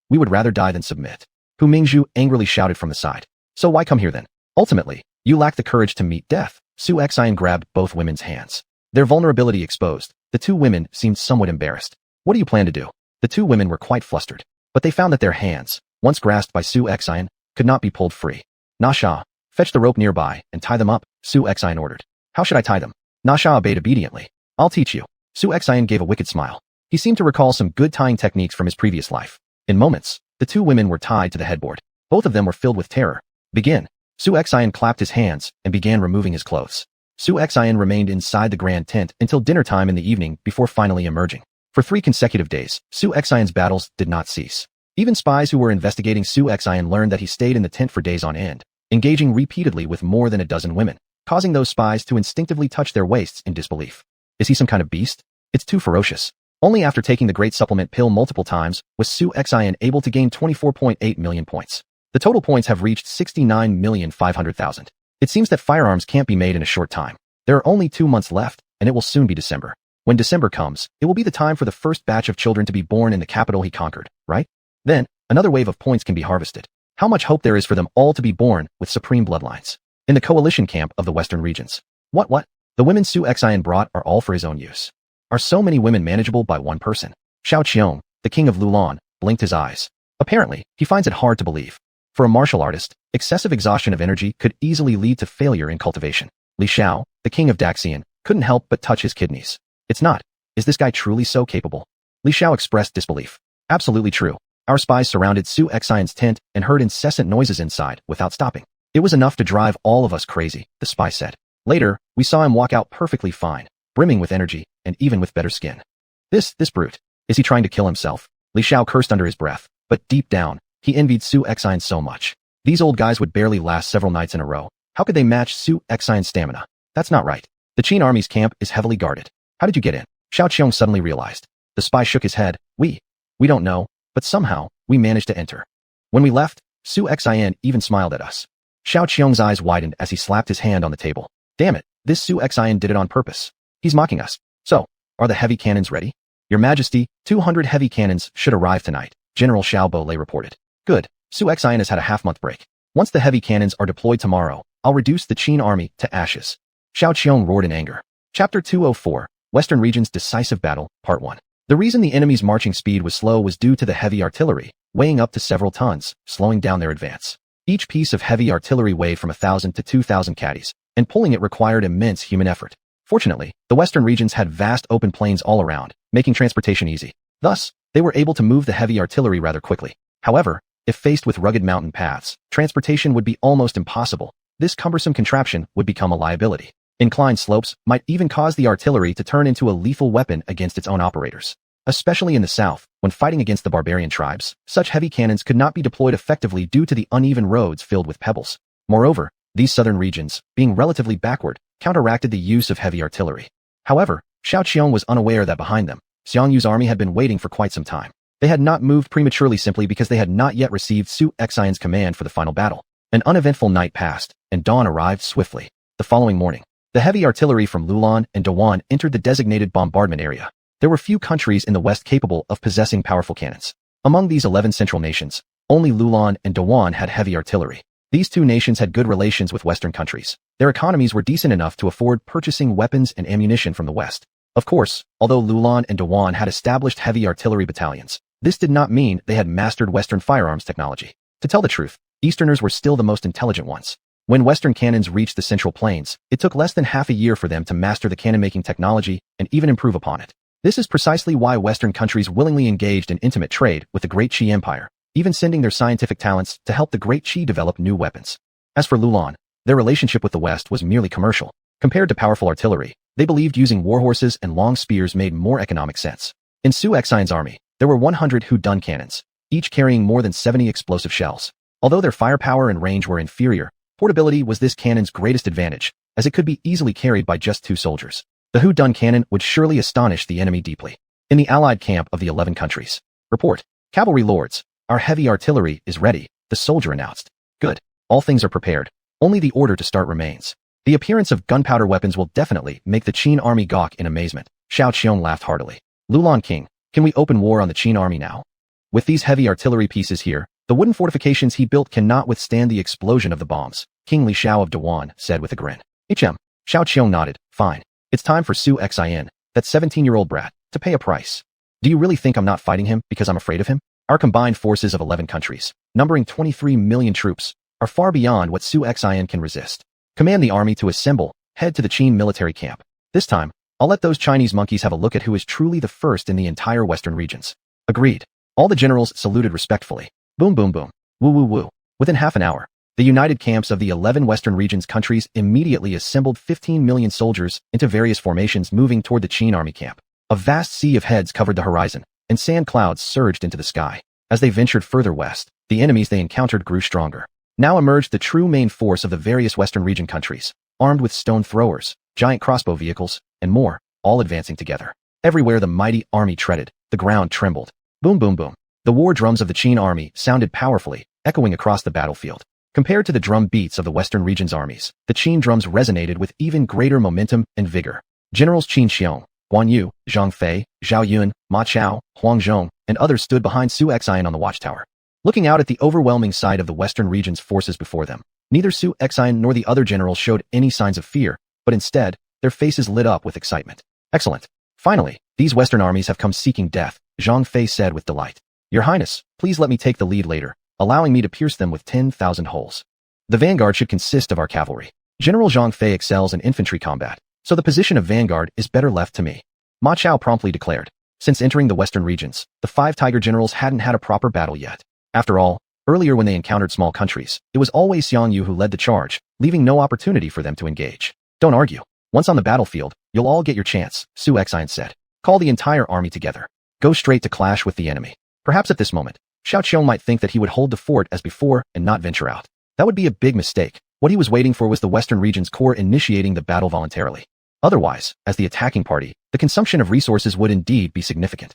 We would rather die than submit. Hu Mingzhu angrily shouted from the side. So why come here then? Ultimately, you lack the courage to meet death. Su Xian grabbed both women's hands. Their vulnerability exposed, the two women seemed somewhat embarrassed. What do you plan to do? The two women were quite flustered, but they found that their hands, once grasped by Su Xian, could not be pulled free. Nasha, fetch the rope nearby and tie them up, Su Xian ordered. How should I tie them? Nasha obeyed obediently. I'll teach you. Su Xian gave a wicked smile. He seemed to recall some good tying techniques from his previous life. In moments, the two women were tied to the headboard. Both of them were filled with terror. Begin. Su Xian clapped his hands and began removing his clothes. Su Xian remained inside the grand tent until dinner time in the evening before finally emerging. For 3 consecutive days, Su Xian's battles did not cease. Even spies who were investigating Su Xian learned that he stayed in the tent for days on end, engaging repeatedly with more than a dozen women, causing those spies to instinctively touch their waists in disbelief. Is he some kind of beast? It's too ferocious. Only after taking the great supplement pill multiple times was Su Xian able to gain 24.8 million points. The total points have reached 69,500,000. It seems that firearms can't be made in a short time. There are only 2 months left, and it will soon be December. When December comes, it will be the time for the first batch of children to be born in the capital he conquered, right? Then, another wave of points can be harvested. How much hope there is for them all to be born with supreme bloodlines. In the coalition camp of the western regions. What? The women Su Xian brought are all for his own use. Are so many women manageable by one person? Xiao Qiong, the king of Lulan, blinked his eyes. Apparently, he finds it hard to believe. For a martial artist, excessive exhaustion of energy could easily lead to failure in cultivation. Li Xiao, the king of Daxian, couldn't help but touch his kidneys. It's not. Is this guy truly so capable? Li Xiao expressed disbelief. Absolutely true. Our spies surrounded Su Xian's tent and heard incessant noises inside without stopping. It was enough to drive all of us crazy, the spy said. Later, we saw him walk out perfectly fine, brimming with energy, and even with better skin. This brute. Is he trying to kill himself? Li Xiao cursed under his breath, but deep down, he envied Su Xian so much. These old guys would barely last several nights in a row. How could they match Su Xian's stamina? That's not right. The Qin army's camp is heavily guarded. How did you get in? Xiao Qiong suddenly realized. The spy shook his head. We don't know, but somehow, we managed to enter. When we left, Su Xian even smiled at us. Xiao Qiong's eyes widened as he slapped his hand on the table. Damn it, this Su Xian did it on purpose. He's mocking us. So, are the heavy cannons ready? Your Majesty, 200 heavy cannons should arrive tonight, General Xiao Bolei reported. Good, Su Xian has had a half-month break. Once the heavy cannons are deployed tomorrow, I'll reduce the Qin army to ashes. Xiao Qiong roared in anger. Chapter 204, Western Region's Decisive Battle, Part 1. The reason the enemy's marching speed was slow was due to the heavy artillery, weighing up to several tons, slowing down their advance. Each piece of heavy artillery weighed from 1,000 to 2,000 caddies, and pulling it required immense human effort. Fortunately, the western regions had vast open plains all around, making transportation easy. Thus, they were able to move the heavy artillery rather quickly. However, if faced with rugged mountain paths, transportation would be almost impossible. This cumbersome contraption would become a liability. Inclined slopes might even cause the artillery to turn into a lethal weapon against its own operators. Especially in the south, when fighting against the barbarian tribes, such heavy cannons could not be deployed effectively due to the uneven roads filled with pebbles. Moreover, these southern regions, being relatively backward, counteracted the use of heavy artillery. However, Xiao Qiong was unaware that behind them, Xiangyu's army had been waiting for quite some time. They had not moved prematurely simply because they had not yet received Su Xian's command for the final battle. An uneventful night passed, and dawn arrived swiftly. The following morning, the heavy artillery from Lulan and Dawan entered the designated bombardment area. There were few countries in the west capable of possessing powerful cannons. Among these 11 central nations, only Lulan and Dawan had heavy artillery. These two nations had good relations with Western countries. Their economies were decent enough to afford purchasing weapons and ammunition from the West. Of course, although Lulan and Dawan had established heavy artillery battalions, this did not mean they had mastered Western firearms technology. To tell the truth, Easterners were still the most intelligent ones. When Western cannons reached the Central Plains, it took less than half a year for them to master the cannon-making technology and even improve upon it. This is precisely why Western countries willingly engaged in intimate trade with the Great Qi Empire, even sending their scientific talents to help the Great Qi develop new weapons. As for Lulan, their relationship with the West was merely commercial. Compared to powerful artillery, they believed using warhorses and long spears made more economic sense. In Su Xian's army, there were 100 Hu-Dun cannons, each carrying more than 70 explosive shells. Although their firepower and range were inferior, portability was this cannon's greatest advantage, as it could be easily carried by just 2 soldiers. The Hu-Dun cannon would surely astonish the enemy deeply. In the allied camp of the 11 countries. Report. Cavalry lords, our heavy artillery is ready, the soldier announced. Good. All things are prepared. Only the order to start remains. The appearance of gunpowder weapons will definitely make the Qin army gawk in amazement. Xiao Qiong laughed heartily. Lulan King, can we open war on the Qin army now? With these heavy artillery pieces here, the wooden fortifications he built cannot withstand the explosion of the bombs, King Li Xiao of Dawan said with a grin. Xiao Qiong nodded. Fine. It's time for Su Xin, that 17-year-old brat, to pay a price. Do you really think I'm not fighting him because I'm afraid of him? Our combined forces of 11 countries, numbering 23 million troops, are far beyond what Su Xin can resist. Command the army to assemble, head to the Qin military camp. This time, I'll let those Chinese monkeys have a look at who is truly the first in the entire western regions. Agreed. All the generals saluted respectfully. Boom boom boom. Woo woo woo. Within half an hour, the united camps of the 11 western regions countries immediately assembled 15 million soldiers into various formations moving toward the Qin army camp. A vast sea of heads covered the horizon, and sand clouds surged into the sky. As they ventured further west, the enemies they encountered grew stronger. Now emerged the true main force of the various western region countries, armed with stone throwers, giant crossbow vehicles, and more, all advancing together. Everywhere the mighty army treaded, the ground trembled. Boom boom boom. The war drums of the Qin army sounded powerfully, echoing across the battlefield. Compared to the drum beats of the western region's armies, the Qin drums resonated with even greater momentum and vigor. Generals Qin Xiong, Guan Yu, Zhang Fei, Zhao Yun, Ma Chao, Huang Zhong, and others stood behind Su Xin on the watchtower. Looking out at the overwhelming sight of the western region's forces before them, neither Su Xin nor the other generals showed any signs of fear, but instead, their faces lit up with excitement. Excellent. Finally, these western armies have come seeking death, Zhang Fei said with delight. Your Highness, please let me take the lead later, allowing me to pierce them with 10,000 holes. The vanguard should consist of our cavalry. General Zhang Fei excels in infantry combat, so the position of vanguard is better left to me. Ma Chao promptly declared. Since entering the western regions, the 5 tiger generals hadn't had a proper battle yet. After all, earlier when they encountered small countries, it was always Xiang Yu who led the charge, leaving no opportunity for them to engage. Don't argue. Once on the battlefield, you'll all get your chance, Su Xin said. Call the entire army together. Go straight to clash with the enemy. Perhaps at this moment, Xiao Qiong might think that he would hold the fort as before and not venture out. That would be a big mistake. What he was waiting for was the western region's corps initiating the battle voluntarily. Otherwise, as the attacking party, the consumption of resources would indeed be significant.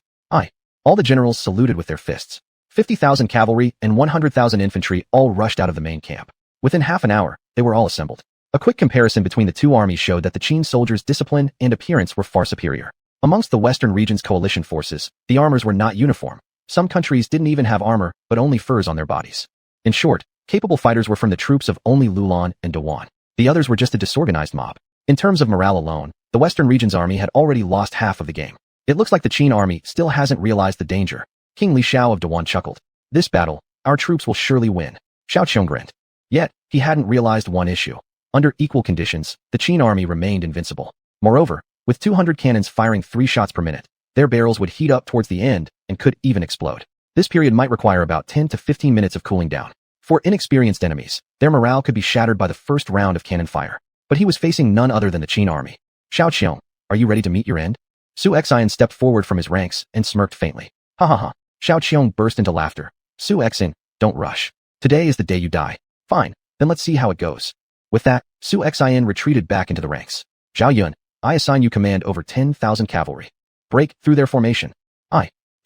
All the generals saluted with their fists. 50,000 cavalry and 100,000 infantry all rushed out of the main camp. Within half an hour, they were all assembled. A quick comparison between the two armies showed that the Qin soldiers' discipline and appearance were far superior. Amongst the western region's coalition forces, the armors were not uniform. Some countries didn't even have armor, but only furs on their bodies. In short, capable fighters were from the troops of only Lulan and Dawan. The others were just a disorganized mob. In terms of morale alone, the western region's army had already lost half of the game. It looks like the Qin army still hasn't realized the danger. King Li Xiao of Dawan chuckled. This battle, our troops will surely win. Xiao Qiong grinned. Yet, he hadn't realized one issue. Under equal conditions, the Qin army remained invincible. Moreover, with 200 cannons firing 3 shots per minute, their barrels would heat up towards the end and could even explode. This period might require about 10 to 15 minutes of cooling down. For inexperienced enemies, their morale could be shattered by the first round of cannon fire. But he was facing none other than the Qin army. Xiao Qiong, are you ready to meet your end? Su Xin stepped forward from his ranks and smirked faintly. Ha ha ha. Xiao Qiong burst into laughter. Su Xin, don't rush. Today is the day you die. Fine, then let's see how it goes. With that, Su Xin retreated back into the ranks. Zhao Yun, I assign you command over 10,000 cavalry. Break through their formation.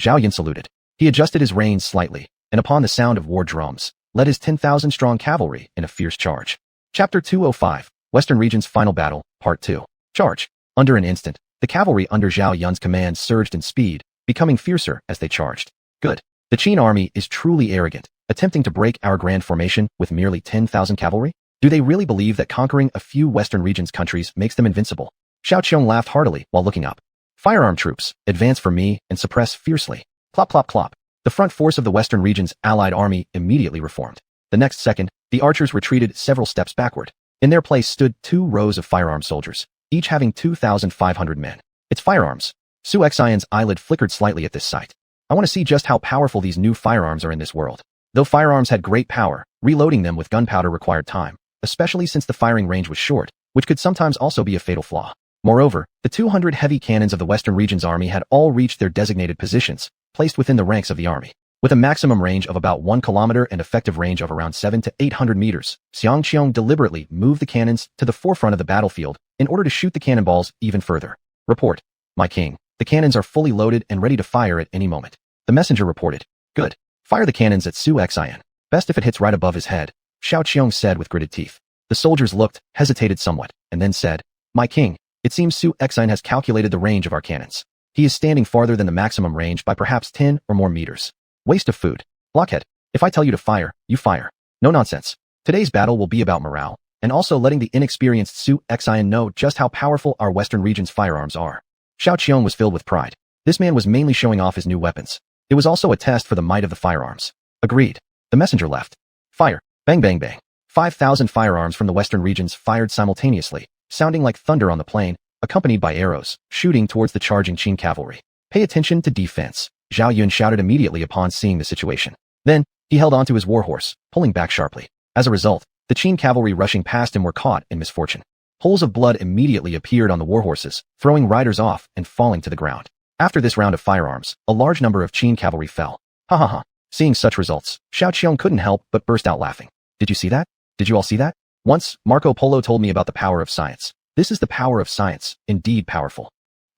Zhao Yun saluted. He adjusted his reins slightly, and upon the sound of war drums, led his 10,000-strong cavalry in a fierce charge. Chapter 205, Western Region's Final Battle, Part 2. Charge. Under an instant, the cavalry under Zhao Yun's command surged in speed, becoming fiercer as they charged. Good. The Qin army is truly arrogant, attempting to break our grand formation with merely 10,000 cavalry? Do they really believe that conquering a few Western Region's countries makes them invincible? Xiao Qiong laughed heartily while looking up. Firearm troops, advance for me and suppress fiercely. Plop plop plop. The front force of the Western Region's allied army immediately reformed. The next second, the archers retreated several steps backward. In their place stood 2 rows of firearm soldiers, each having 2,500 men. It's firearms. Su Xion's eyelid flickered slightly at this sight. I want to see just how powerful these new firearms are in this world. Though firearms had great power, reloading them with gunpowder required time, especially since the firing range was short, which could sometimes also be a fatal flaw. Moreover, the 200 heavy cannons of the Western Region's army had all reached their designated positions, placed within the ranks of the army. With a maximum range of about 1 kilometer and effective range of around 700 to 800 meters, Xiang Qiong deliberately moved the cannons to the forefront of the battlefield in order to shoot the cannonballs even further. Report. My king. The cannons are fully loaded and ready to fire at any moment. The messenger reported. Good. Fire the cannons at xuanhuan. Best if it hits right above his head, Xiao Qiong said with gritted teeth. The soldiers looked, hesitated somewhat, and then said, My king, it seems xuanhuan has calculated the range of our cannons. He is standing farther than the maximum range by perhaps 10 or more meters. Waste of food. Blockhead. If I tell you to fire, you fire. No nonsense. Today's battle will be about morale, and also letting the inexperienced xuanhuan know just how powerful our western region's firearms are. Xiao Qiong was filled with pride. This man was mainly showing off his new weapons. It was also a test for the might of the firearms. Agreed. The messenger left. Fire. Bang bang bang. 5,000 firearms from the western regions fired simultaneously, sounding like thunder on the plain, accompanied by arrows, shooting towards the charging Qin cavalry. Pay attention to defense, Zhao Yun shouted immediately upon seeing the situation. Then, he held onto his warhorse, pulling back sharply. As a result, the Qin cavalry rushing past him were caught in misfortune. Holes of blood immediately appeared on the warhorses, throwing riders off and falling to the ground. After this round of firearms, a large number of Qin cavalry fell. Ha ha ha. Seeing such results, Xiao Qiong couldn't help but burst out laughing. Did you see that? Did you all see that? Once, Marco Polo told me about the power of science. This is the power of science, indeed powerful.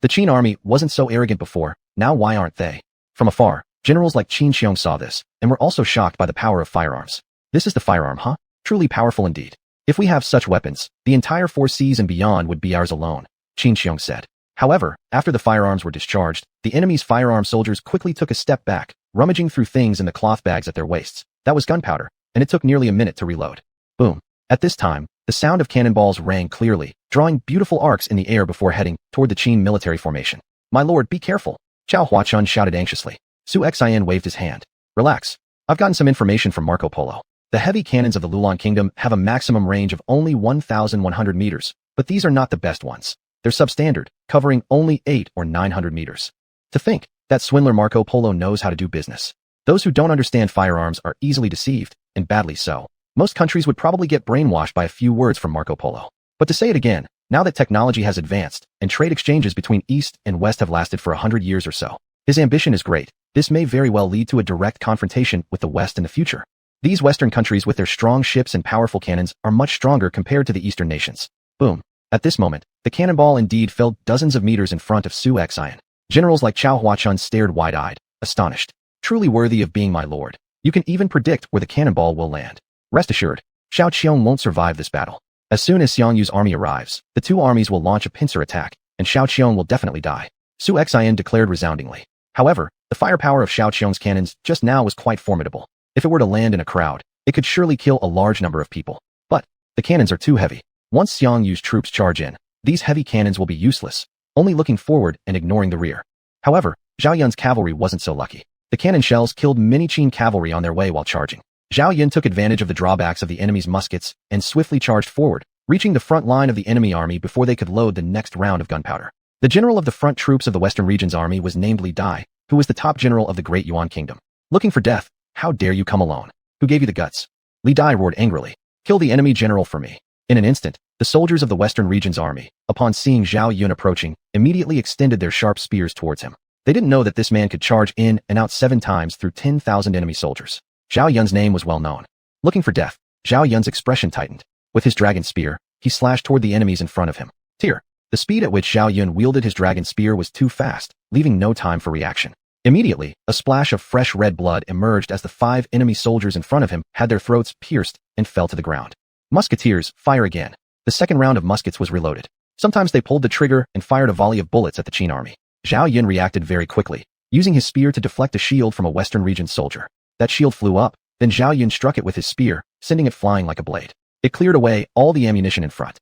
The Qin army wasn't so arrogant before, now why aren't they? From afar, generals like Qin Xiong saw this, and were also shocked by the power of firearms. This is the firearm, huh? Truly powerful indeed. If we have such weapons, the entire 4 seas and beyond would be ours alone, Qin Xiong said. However, after the firearms were discharged, the enemy's firearm soldiers quickly took a step back, rummaging through things in the cloth bags at their waists. That was gunpowder, and it took nearly a minute to reload. Boom. At this time, the sound of cannonballs rang clearly, drawing beautiful arcs in the air before heading toward the Qin military formation. My lord, be careful, Zhao Huachun shouted anxiously. Xuanhuan waved his hand. Relax. I've gotten some information from Marco Polo. The heavy cannons of the Lulan Kingdom have a maximum range of only 1,100 meters, but these are not the best ones. They're substandard, covering only 800 or 900 meters. To think, that swindler Marco Polo knows how to do business. Those who don't understand firearms are easily deceived, and badly so. Most countries would probably get brainwashed by a few words from Marco Polo. But to say it again, now that technology has advanced, and trade exchanges between East and West have lasted for 100 years or so, his ambition is great. This may very well lead to a direct confrontation with the West in the future. These Western countries with their strong ships and powerful cannons are much stronger compared to the Eastern nations. Boom. At this moment, the cannonball indeed fell dozens of meters in front of xuanhuan. Generals like Zhao Huachun stared wide-eyed, astonished. Truly worthy of being my lord. You can even predict where the cannonball will land. Rest assured, Xiao Qiong won't survive this battle. As soon as Xiang Yu's army arrives, the two armies will launch a pincer attack, and Xiao Qiong will definitely die, xuanhuan declared resoundingly. However, the firepower of Xiao Qiong's cannons just now was quite formidable. If it were to land in a crowd, it could surely kill a large number of people. But, the cannons are too heavy. Once Xiang Yu's troops charge in, these heavy cannons will be useless, only looking forward and ignoring the rear. However, Zhao Yun's cavalry wasn't so lucky. The cannon shells killed many Qin cavalry on their way while charging. Zhao Yun took advantage of the drawbacks of the enemy's muskets and swiftly charged forward, reaching the front line of the enemy army before they could load the next round of gunpowder. The general of the front troops of the Western region's army was named Li Dai, who was the top general of the Great Yuan Kingdom. Looking for death? How dare you come alone? Who gave you the guts? Li Dai roared angrily. Kill the enemy general for me. In an instant, the soldiers of the Western region's army, upon seeing Zhao Yun approaching, immediately extended their sharp spears towards him. They didn't know that this man could charge in and out 7 times through 10,000 enemy soldiers. Zhao Yun's name was well known. Looking for death, Zhao Yun's expression tightened. With his dragon spear, he slashed toward the enemies in front of him. Tear. The speed at which Zhao Yun wielded his dragon spear was too fast, leaving no time for reaction. Immediately, a splash of fresh red blood emerged as the 5 enemy soldiers in front of him had their throats pierced and fell to the ground. Musketeers, fire again. The second round of muskets was reloaded. Sometimes they pulled the trigger and fired a volley of bullets at the Qin army. Zhao Yun reacted very quickly, using his spear to deflect a shield from a Western region soldier. That shield flew up, then Zhao Yun struck it with his spear, sending it flying like a blade. It cleared away all the ammunition in front.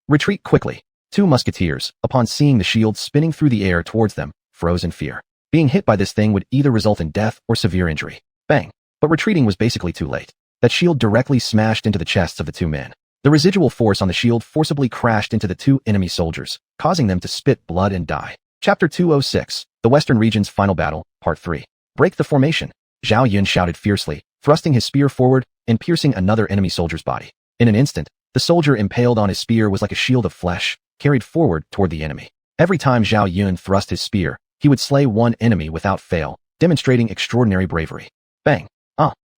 Retreat quickly. 2 musketeers, upon seeing the shield spinning through the air towards them, froze in fear. Being hit by this thing would either result in death or severe injury. Bang. But retreating was basically too late. That shield directly smashed into the chests of the 2 men. The residual force on the shield forcibly crashed into the 2 enemy soldiers, causing them to spit blood and die. Chapter 206, The Western Region's Final Battle, Part 3. Break the formation. Zhao Yun shouted fiercely, thrusting his spear forward and piercing another enemy soldier's body. In an instant, the soldier impaled on his spear was like a shield of flesh, carried forward toward the enemy. Every time Zhao Yun thrust his spear, he would slay 1 enemy without fail, demonstrating extraordinary bravery. Bang.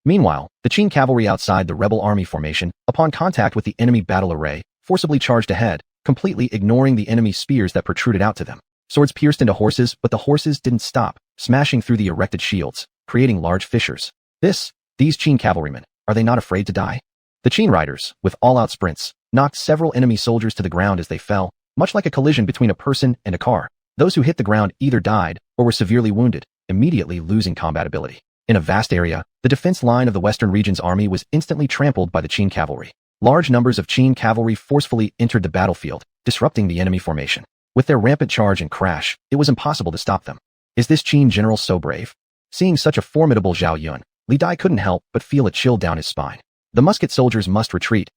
Meanwhile, the Qin cavalry outside the rebel army formation, upon contact with the enemy battle array, forcibly charged ahead, completely ignoring the enemy spears that protruded out to them. Swords pierced into horses, but the horses didn't stop, smashing through the erected shields, creating large fissures. These Qin cavalrymen, are they not afraid to die? The Qin riders, with all-out sprints, knocked several enemy soldiers to the ground as they fell, much like a collision between a person and a car. Those who hit the ground either died or were severely wounded, immediately losing combat ability. In a vast area, the defense line of the Western region's army was instantly trampled by the Qin cavalry. Large numbers of Qin cavalry forcefully entered the battlefield, disrupting the enemy formation. With their rampant charge and crash, it was impossible to stop them. Is this Qin general so brave? Seeing such a formidable xuanhuan, Li Dai couldn't help but feel a chill down his spine. The musket soldiers must retreat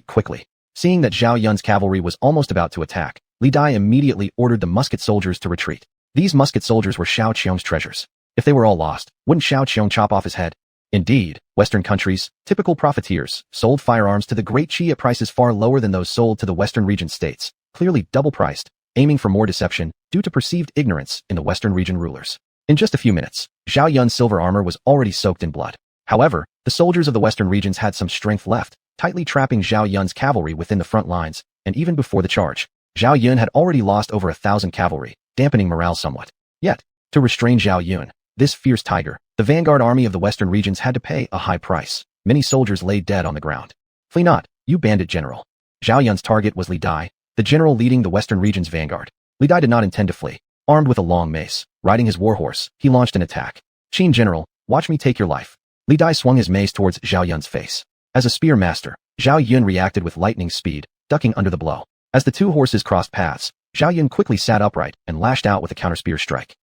quickly. Seeing that Xuanhuan's cavalry was almost about to attack, Li Dai immediately ordered the musket soldiers to retreat. These musket soldiers were Xiao Qiong's treasures. If they were all lost, wouldn't Xiao Qiong chop off his head? Indeed, Western countries, typical profiteers, sold firearms to the Great Qi at prices far lower than those sold to the Western region states, clearly double-priced, aiming for more deception due to perceived ignorance in the Western region rulers. In just a few minutes, Xuanhuan's silver armor was already soaked in blood. However, the soldiers of the Western regions had some strength left, tightly trapping Xuanhuan's cavalry within the front lines, and even before the charge, Xuanhuan had already lost over 1,000 cavalry, dampening morale somewhat. Yet, to restrain Xuanhuan, this fierce tiger, the vanguard army of the Western regions had to pay a high price. Many soldiers lay dead on the ground. Flee not, you bandit general. Xuanhuan's target was Li Dai, the general leading the Western region's vanguard. Li Dai did not intend to flee. Armed with a long mace, riding his warhorse, he launched an attack. Qin general, watch me take your life. Li Dai swung his mace towards Xuanhuan's face. As a spear master, Xuanhuan reacted with lightning speed, ducking under the blow. As the two horses crossed paths, Xuanhuan quickly sat upright and lashed out with a counter-spear strike.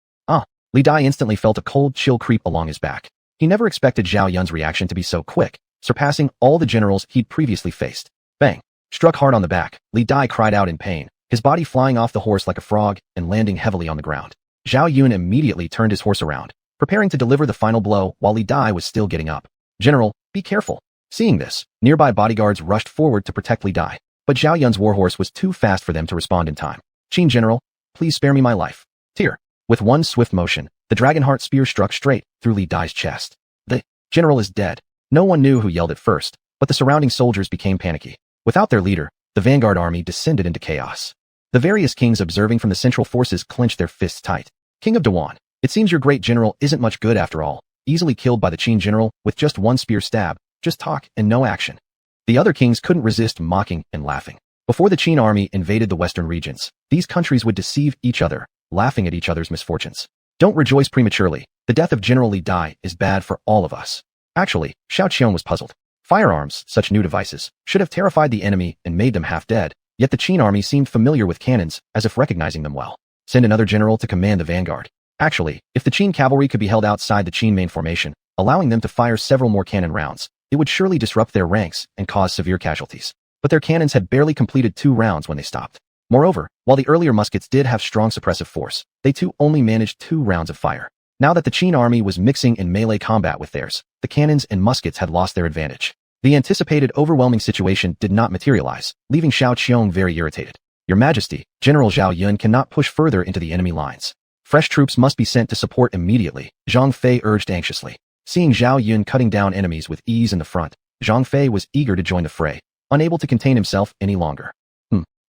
Li Dai instantly felt a cold chill creep along his back. He never expected Xuanhuan's reaction to be so quick, surpassing all the generals he'd previously faced. Bang! Struck hard on the back, Li Dai cried out in pain, his body flying off the horse like a frog and landing heavily on the ground. Xuanhuan immediately turned his horse around, preparing to deliver the final blow while Li Dai was still getting up. General, be careful. Seeing this, nearby bodyguards rushed forward to protect Li Dai, but Xuanhuan's warhorse was too fast for them to respond in time. Qin general, please spare me my life. Tear. With one swift motion, the Dragonheart spear struck straight through Li Dai's chest. The general is dead. No one knew who yelled at first, but the surrounding soldiers became panicky. Without their leader, the vanguard army descended into chaos. The various kings observing from the central forces clenched their fists tight. King of Dawan, it seems your great general isn't much good after all, easily killed by the Qin general with just one spear stab, just talk and no action. The other kings couldn't resist mocking and laughing. Before the Qin army invaded the Western regions, these countries would deceive each other, laughing at each other's misfortunes. Don't rejoice prematurely. The death of General Li Dai is bad for all of us. Actually, Xiao Qiong was puzzled. Firearms, such new devices, should have terrified the enemy and made them half dead, yet the Qin army seemed familiar with cannons, as if recognizing them well. Send another general to command the vanguard. Actually, if the Qin cavalry could be held outside the Qin main formation, allowing them to fire several more cannon rounds, it would surely disrupt their ranks and cause severe casualties. But their cannons had barely completed 2 rounds when they stopped. Moreover, while the earlier muskets did have strong suppressive force, they too only managed 2 rounds of fire. Now that the Qin army was mixing in melee combat with theirs, the cannons and muskets had lost their advantage. The anticipated overwhelming situation did not materialize, leaving Xiao Qiong very irritated. Your Majesty, General Xuanhuan cannot push further into the enemy lines. Fresh troops must be sent to support immediately, Zhang Fei urged anxiously. Seeing Xuanhuan cutting down enemies with ease in the front, Zhang Fei was eager to join the fray, unable to contain himself any longer.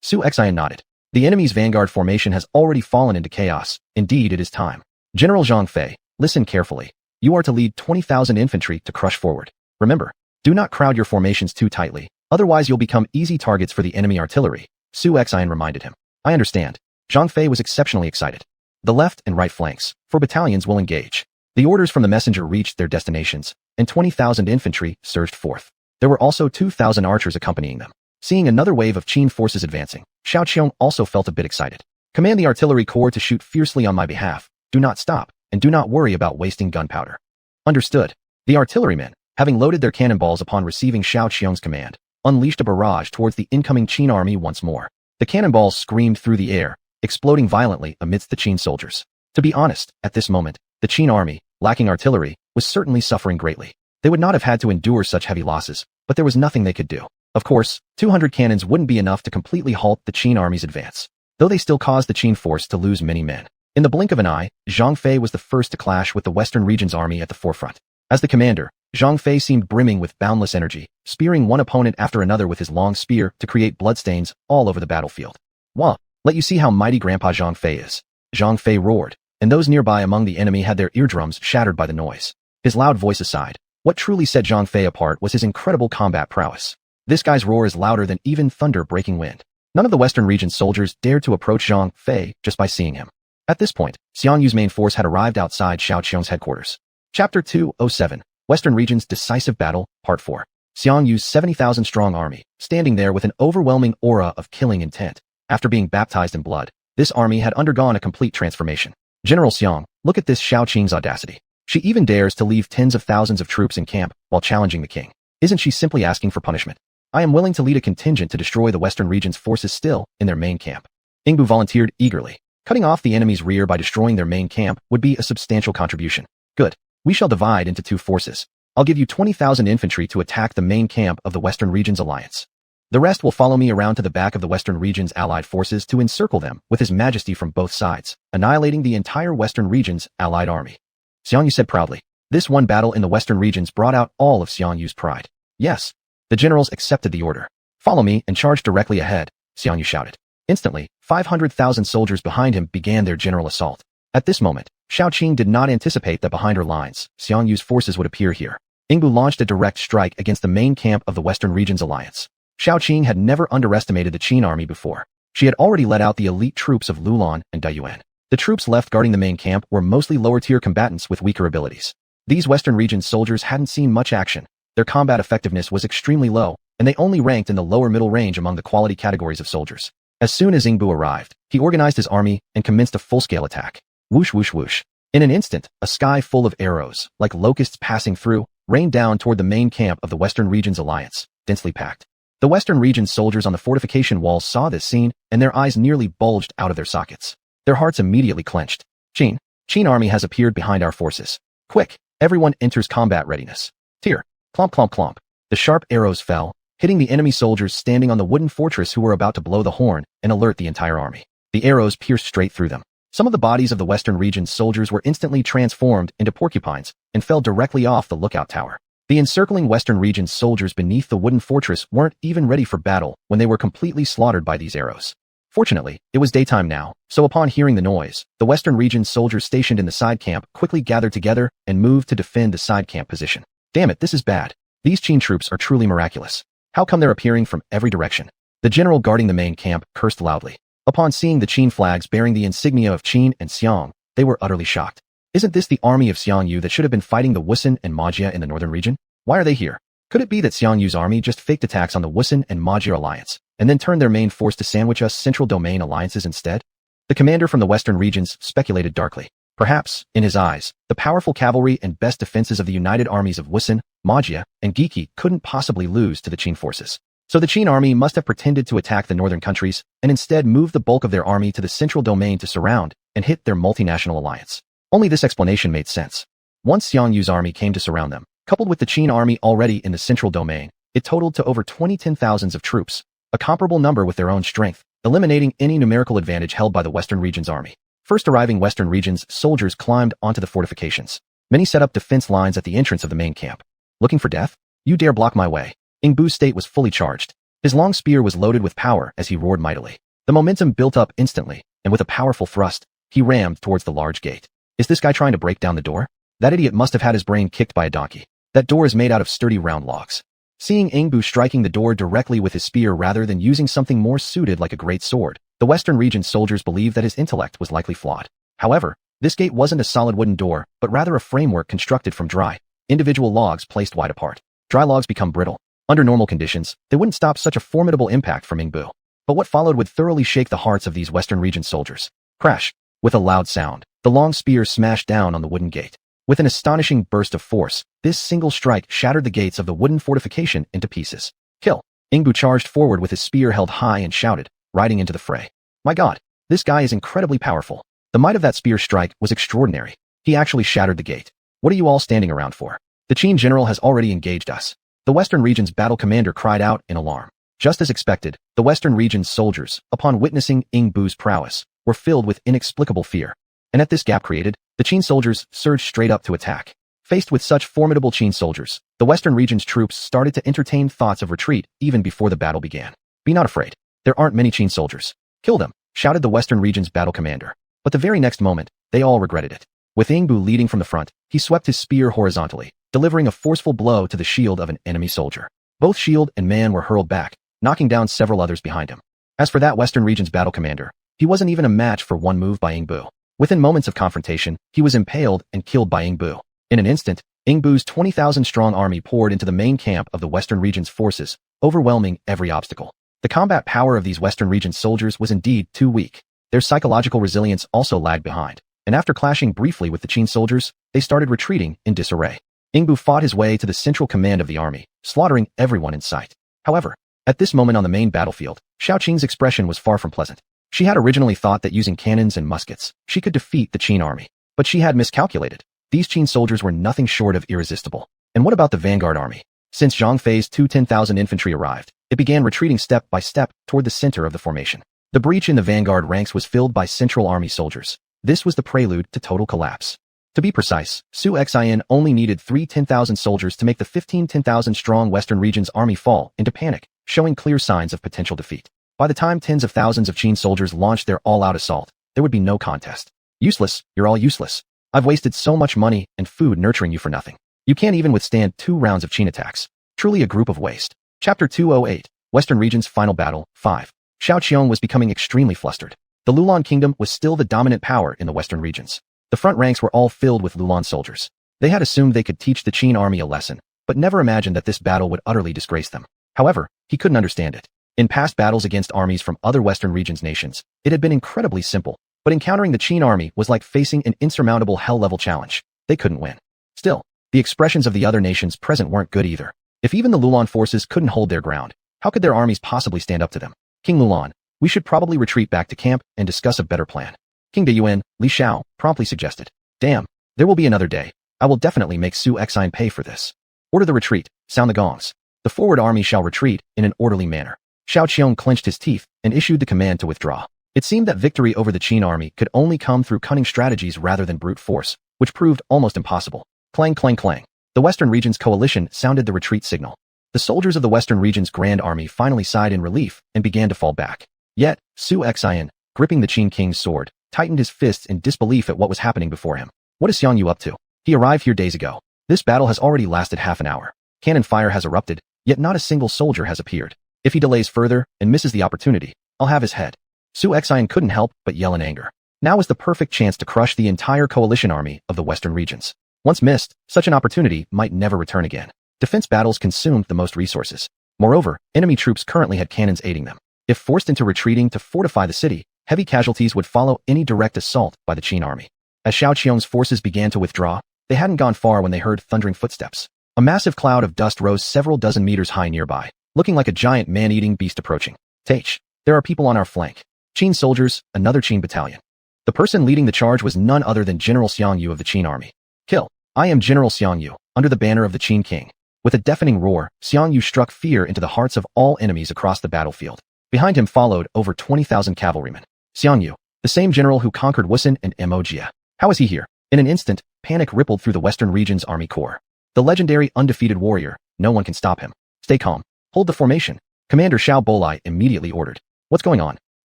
Xuanhuan nodded. The enemy's vanguard formation has already fallen into chaos. Indeed, it is time. General Zhang Fei, listen carefully. You are to lead 20,000 infantry to crush forward. Remember, do not crowd your formations too tightly, otherwise you'll become easy targets for the enemy artillery, Xuanhuan reminded him. I understand. Zhang Fei was exceptionally excited. The left and right flanks, for battalions will engage. The orders from the messenger reached their destinations, and 20,000 infantry surged forth. There were also 2,000 archers accompanying them. Seeing another wave of Qin forces advancing, Xiao Qiong also felt a bit excited. Command the artillery corps to shoot fiercely on my behalf. Do not stop, and do not worry about wasting gunpowder. Understood. The artillerymen, having loaded their cannonballs upon receiving Xiao Qiong's command, unleashed a barrage towards the incoming Qin army once more. The cannonballs screamed through the air, exploding violently amidst the Qin soldiers. To be honest, at this moment, the Qin army, lacking artillery, was certainly suffering greatly. They would not have had to endure such heavy losses, but there was nothing they could do. Of course, 200 cannons wouldn't be enough to completely halt the Qin army's advance, though they still caused the Qin force to lose many men. In the blink of an eye, Zhang Fei was the first to clash with the Western region's army at the forefront. As the commander, Zhang Fei seemed brimming with boundless energy, spearing one opponent after another with his long spear to create bloodstains all over the battlefield. Wah! Let you see how mighty Grandpa Zhang Fei is. Zhang Fei roared, and those nearby among the enemy had their eardrums shattered by the noise. His loud voice aside, what truly set Zhang Fei apart was his incredible combat prowess. This guy's roar is louder than even thunder breaking wind. None of the Western region's soldiers dared to approach Zhang Fei just by seeing him. At this point, Xiangyu's main force had arrived outside Xiao Qiong's headquarters. Chapter 207, Western Region's Decisive Battle, Part 4. Xiangyu's 70,000-strong army, standing there with an overwhelming aura of killing intent. After being baptized in blood, this army had undergone a complete transformation. General Xiang, look at this Xiao Qing's audacity. She even dares to leave tens of thousands of troops in camp while challenging the king. Isn't she simply asking for punishment? I am willing to lead a contingent to destroy the Western region's forces still in their main camp. Ingbu volunteered eagerly. Cutting off the enemy's rear by destroying their main camp would be a substantial contribution. Good. We shall divide into two forces. I'll give you 20,000 infantry to attack the main camp of the Western region's alliance. The rest will follow me around to the back of the Western region's allied forces to encircle them with His Majesty from both sides, annihilating the entire Western region's allied army. Xiangyu said proudly. This one battle in the Western regions brought out all of Xiangyu's pride. Yes. The generals accepted the order. Follow me and charge directly ahead, Xiangyu shouted. Instantly, 500,000 soldiers behind him began their general assault. At this moment, Xiao Qing did not anticipate that behind her lines, Xiangyu's forces would appear here. Ingbu launched a direct strike against the main camp of the Western region's alliance. Xiao Qing had never underestimated the Qin army before. She had already let out the elite troops of Lulan and Daiyuan. The troops left guarding the main camp were mostly lower-tier combatants with weaker abilities. These Western region soldiers hadn't seen much action. Their combat effectiveness was extremely low, and they only ranked in the lower-middle range among the quality categories of soldiers. As soon as Ingbu arrived, he organized his army and commenced a full-scale attack. Whoosh whoosh whoosh. In an instant, a sky full of arrows, like locusts passing through, rained down toward the main camp of the Western region's alliance, densely packed. The Western region's soldiers on the fortification walls saw this scene, and their eyes nearly bulged out of their sockets. Their hearts immediately clenched. Qin army has appeared behind our forces. Quick, everyone enters combat readiness. Tear. Clomp clomp clomp. The sharp arrows fell, hitting the enemy soldiers standing on the wooden fortress who were about to blow the horn and alert the entire army. The arrows pierced straight through them. Some of the bodies of the Western region's soldiers were instantly transformed into porcupines and fell directly off the lookout tower. The encircling Western region's soldiers beneath the wooden fortress weren't even ready for battle when they were completely slaughtered by these arrows. Fortunately, it was daytime now, so upon hearing the noise, the Western region's soldiers stationed in the side camp quickly gathered together and moved to defend the side camp position. Damn it, this is bad. These Qin troops are truly miraculous. How come they're appearing from every direction? The general guarding the main camp cursed loudly. Upon seeing the Qin flags bearing the insignia of Qin and Xiang, they were utterly shocked. Isn't this the army of Xiangyu that should have been fighting the Wusun and Majia in the northern region? Why are they here? Could it be that Xiangyu's army just faked attacks on the Wusun and Majia alliance, and then turned their main force to sandwich us central domain alliances instead? The commander from the western regions speculated darkly. Perhaps, in his eyes, the powerful cavalry and best defenses of the united armies of Wusun, Majia, and Giki couldn't possibly lose to the Qin forces. So the Qin army must have pretended to attack the northern countries, and instead moved the bulk of their army to the central domain to surround and hit their multinational alliance. Only this explanation made sense. Once Xiangyu's army came to surround them, coupled with the Qin army already in the central domain, it totaled to over 10,000 of troops, a comparable number with their own strength, eliminating any numerical advantage held by the Western region's army. First arriving Western region's soldiers climbed onto the fortifications. Many set up defense lines at the entrance of the main camp. Looking for death? You dare block my way. Ingbu's state was fully charged. His long spear was loaded with power as he roared mightily. The momentum built up instantly, and with a powerful thrust, he rammed towards the large gate. Is this guy trying to break down the door? That idiot must have had his brain kicked by a donkey. That door is made out of sturdy round logs. Seeing Ingbu striking the door directly with his spear rather than using something more suited like a great sword, the Western region's soldiers believed that his intellect was likely flawed. However, this gate wasn't a solid wooden door, but rather a framework constructed from dry, individual logs placed wide apart. Dry logs become brittle. Under normal conditions, they wouldn't stop such a formidable impact from Ingbu. But what followed would thoroughly shake the hearts of these Western region soldiers. Crash! With a loud sound, the long spear smashed down on the wooden gate. With an astonishing burst of force, this single strike shattered the gates of the wooden fortification into pieces. Kill! Ingbu charged forward with his spear held high and shouted, riding into the fray. My god, this guy is incredibly powerful. The might of that spear strike was extraordinary. He actually shattered the gate. What are you all standing around for? The Qin general has already engaged us. The Western region's battle commander cried out in alarm. Just as expected, the Western region's soldiers, upon witnessing Ingbu's prowess, were filled with inexplicable fear. And at this gap created, the Qin soldiers surged straight up to attack. Faced with such formidable Qin soldiers, the Western region's troops started to entertain thoughts of retreat even before the battle began. Be not afraid. There aren't many Qin soldiers. Kill them, shouted the Western Region's battle commander. But the very next moment, they all regretted it. With Ingbu leading from the front, he swept his spear horizontally, delivering a forceful blow to the shield of an enemy soldier. Both shield and man were hurled back, knocking down several others behind him. As for that Western Region's battle commander, he wasn't even a match for one move by Ingbu. Within moments of confrontation, he was impaled and killed by Ingbu. In an instant, Ingbu's 20,000-strong army poured into the main camp of the Western Region's forces, overwhelming every obstacle. The combat power of these Western Region soldiers was indeed too weak. Their psychological resilience also lagged behind, and after clashing briefly with the Qin soldiers, they started retreating in disarray. Ingbu fought his way to the central command of the army, slaughtering everyone in sight. However, at this moment on the main battlefield, Xiao Qing's expression was far from pleasant. She had originally thought that using cannons and muskets, she could defeat the Qin army, but she had miscalculated. These Qin soldiers were nothing short of irresistible. And what about the vanguard army? Since Zhang Fei's 10,000 infantry arrived, it began retreating step by step toward the center of the formation. The breach in the vanguard ranks was filled by Central Army soldiers. This was the prelude to total collapse. To be precise, xuanhuan only needed 3 10,000 soldiers to make the 10,000-strong Western Region's army fall into panic, showing clear signs of potential defeat. By the time tens of thousands of Qin soldiers launched their all-out assault, there would be no contest. Useless, you're all useless. I've wasted so much money and food nurturing you for nothing. You can't even withstand 2 rounds of Qin attacks. Truly a group of waste. Chapter 208, Western Region's Final Battle, 5. Xiao Qiong was becoming extremely flustered. The Lulan Kingdom was still the dominant power in the Western Regions. The front ranks were all filled with Lulan soldiers. They had assumed they could teach the Qin army a lesson, but never imagined that this battle would utterly disgrace them. However, he couldn't understand it. In past battles against armies from other Western Regions nations, it had been incredibly simple, but encountering the Qin army was like facing an insurmountable hell-level challenge. They couldn't win. Still, the expressions of the other nations present weren't good either. If even the Lulan forces couldn't hold their ground, how could their armies possibly stand up to them? King Lulan, we should probably retreat back to camp and discuss a better plan. King Deyuan, Li Xiao, promptly suggested. Damn, there will be another day. I will definitely make xuanhuan pay for this. Order the retreat, sound the gongs. The forward army shall retreat in an orderly manner. Xiao Qiong clenched his teeth and issued the command to withdraw. It seemed that victory over the Qin army could only come through cunning strategies rather than brute force, which proved almost impossible. Clang, clang, clang. The Western Region's coalition sounded the retreat signal. The soldiers of the Western Region's Grand Army finally sighed in relief and began to fall back. Yet, xuanhuan, gripping the Qin king's sword, tightened his fists in disbelief at what was happening before him. What is Xiangyu up to? He arrived here days ago. This battle has already lasted half an hour. Cannon fire has erupted, yet not a single soldier has appeared. If he delays further and misses the opportunity, I'll have his head. Xuanhuan couldn't help but yell in anger. Now is the perfect chance to crush the entire coalition army of the Western Regions. Once missed, such an opportunity might never return again. Defense battles consumed the most resources. Moreover, enemy troops currently had cannons aiding them. If forced into retreating to fortify the city, heavy casualties would follow any direct assault by the Qin army. As Xiao Qiong's forces began to withdraw, they hadn't gone far when they heard thundering footsteps. A massive cloud of dust rose several dozen meters high nearby, looking like a giant man-eating beast approaching. Tach, there are people on our flank. Qin soldiers, another Qin battalion. The person leading the charge was none other than General Xiangyu of the Qin army. Kill. I am General Xiangyu, under the banner of the Qin king. With a deafening roar, Xiangyu struck fear into the hearts of all enemies across the battlefield. Behind him followed over 20,000 cavalrymen. Xiangyu, the same general who conquered Wusun and Mojia. How is he here? In an instant, panic rippled through the Western Region's army corps. The legendary undefeated warrior, no one can stop him. Stay calm. Hold the formation. Commander Xiao Bolai immediately ordered. What's going on?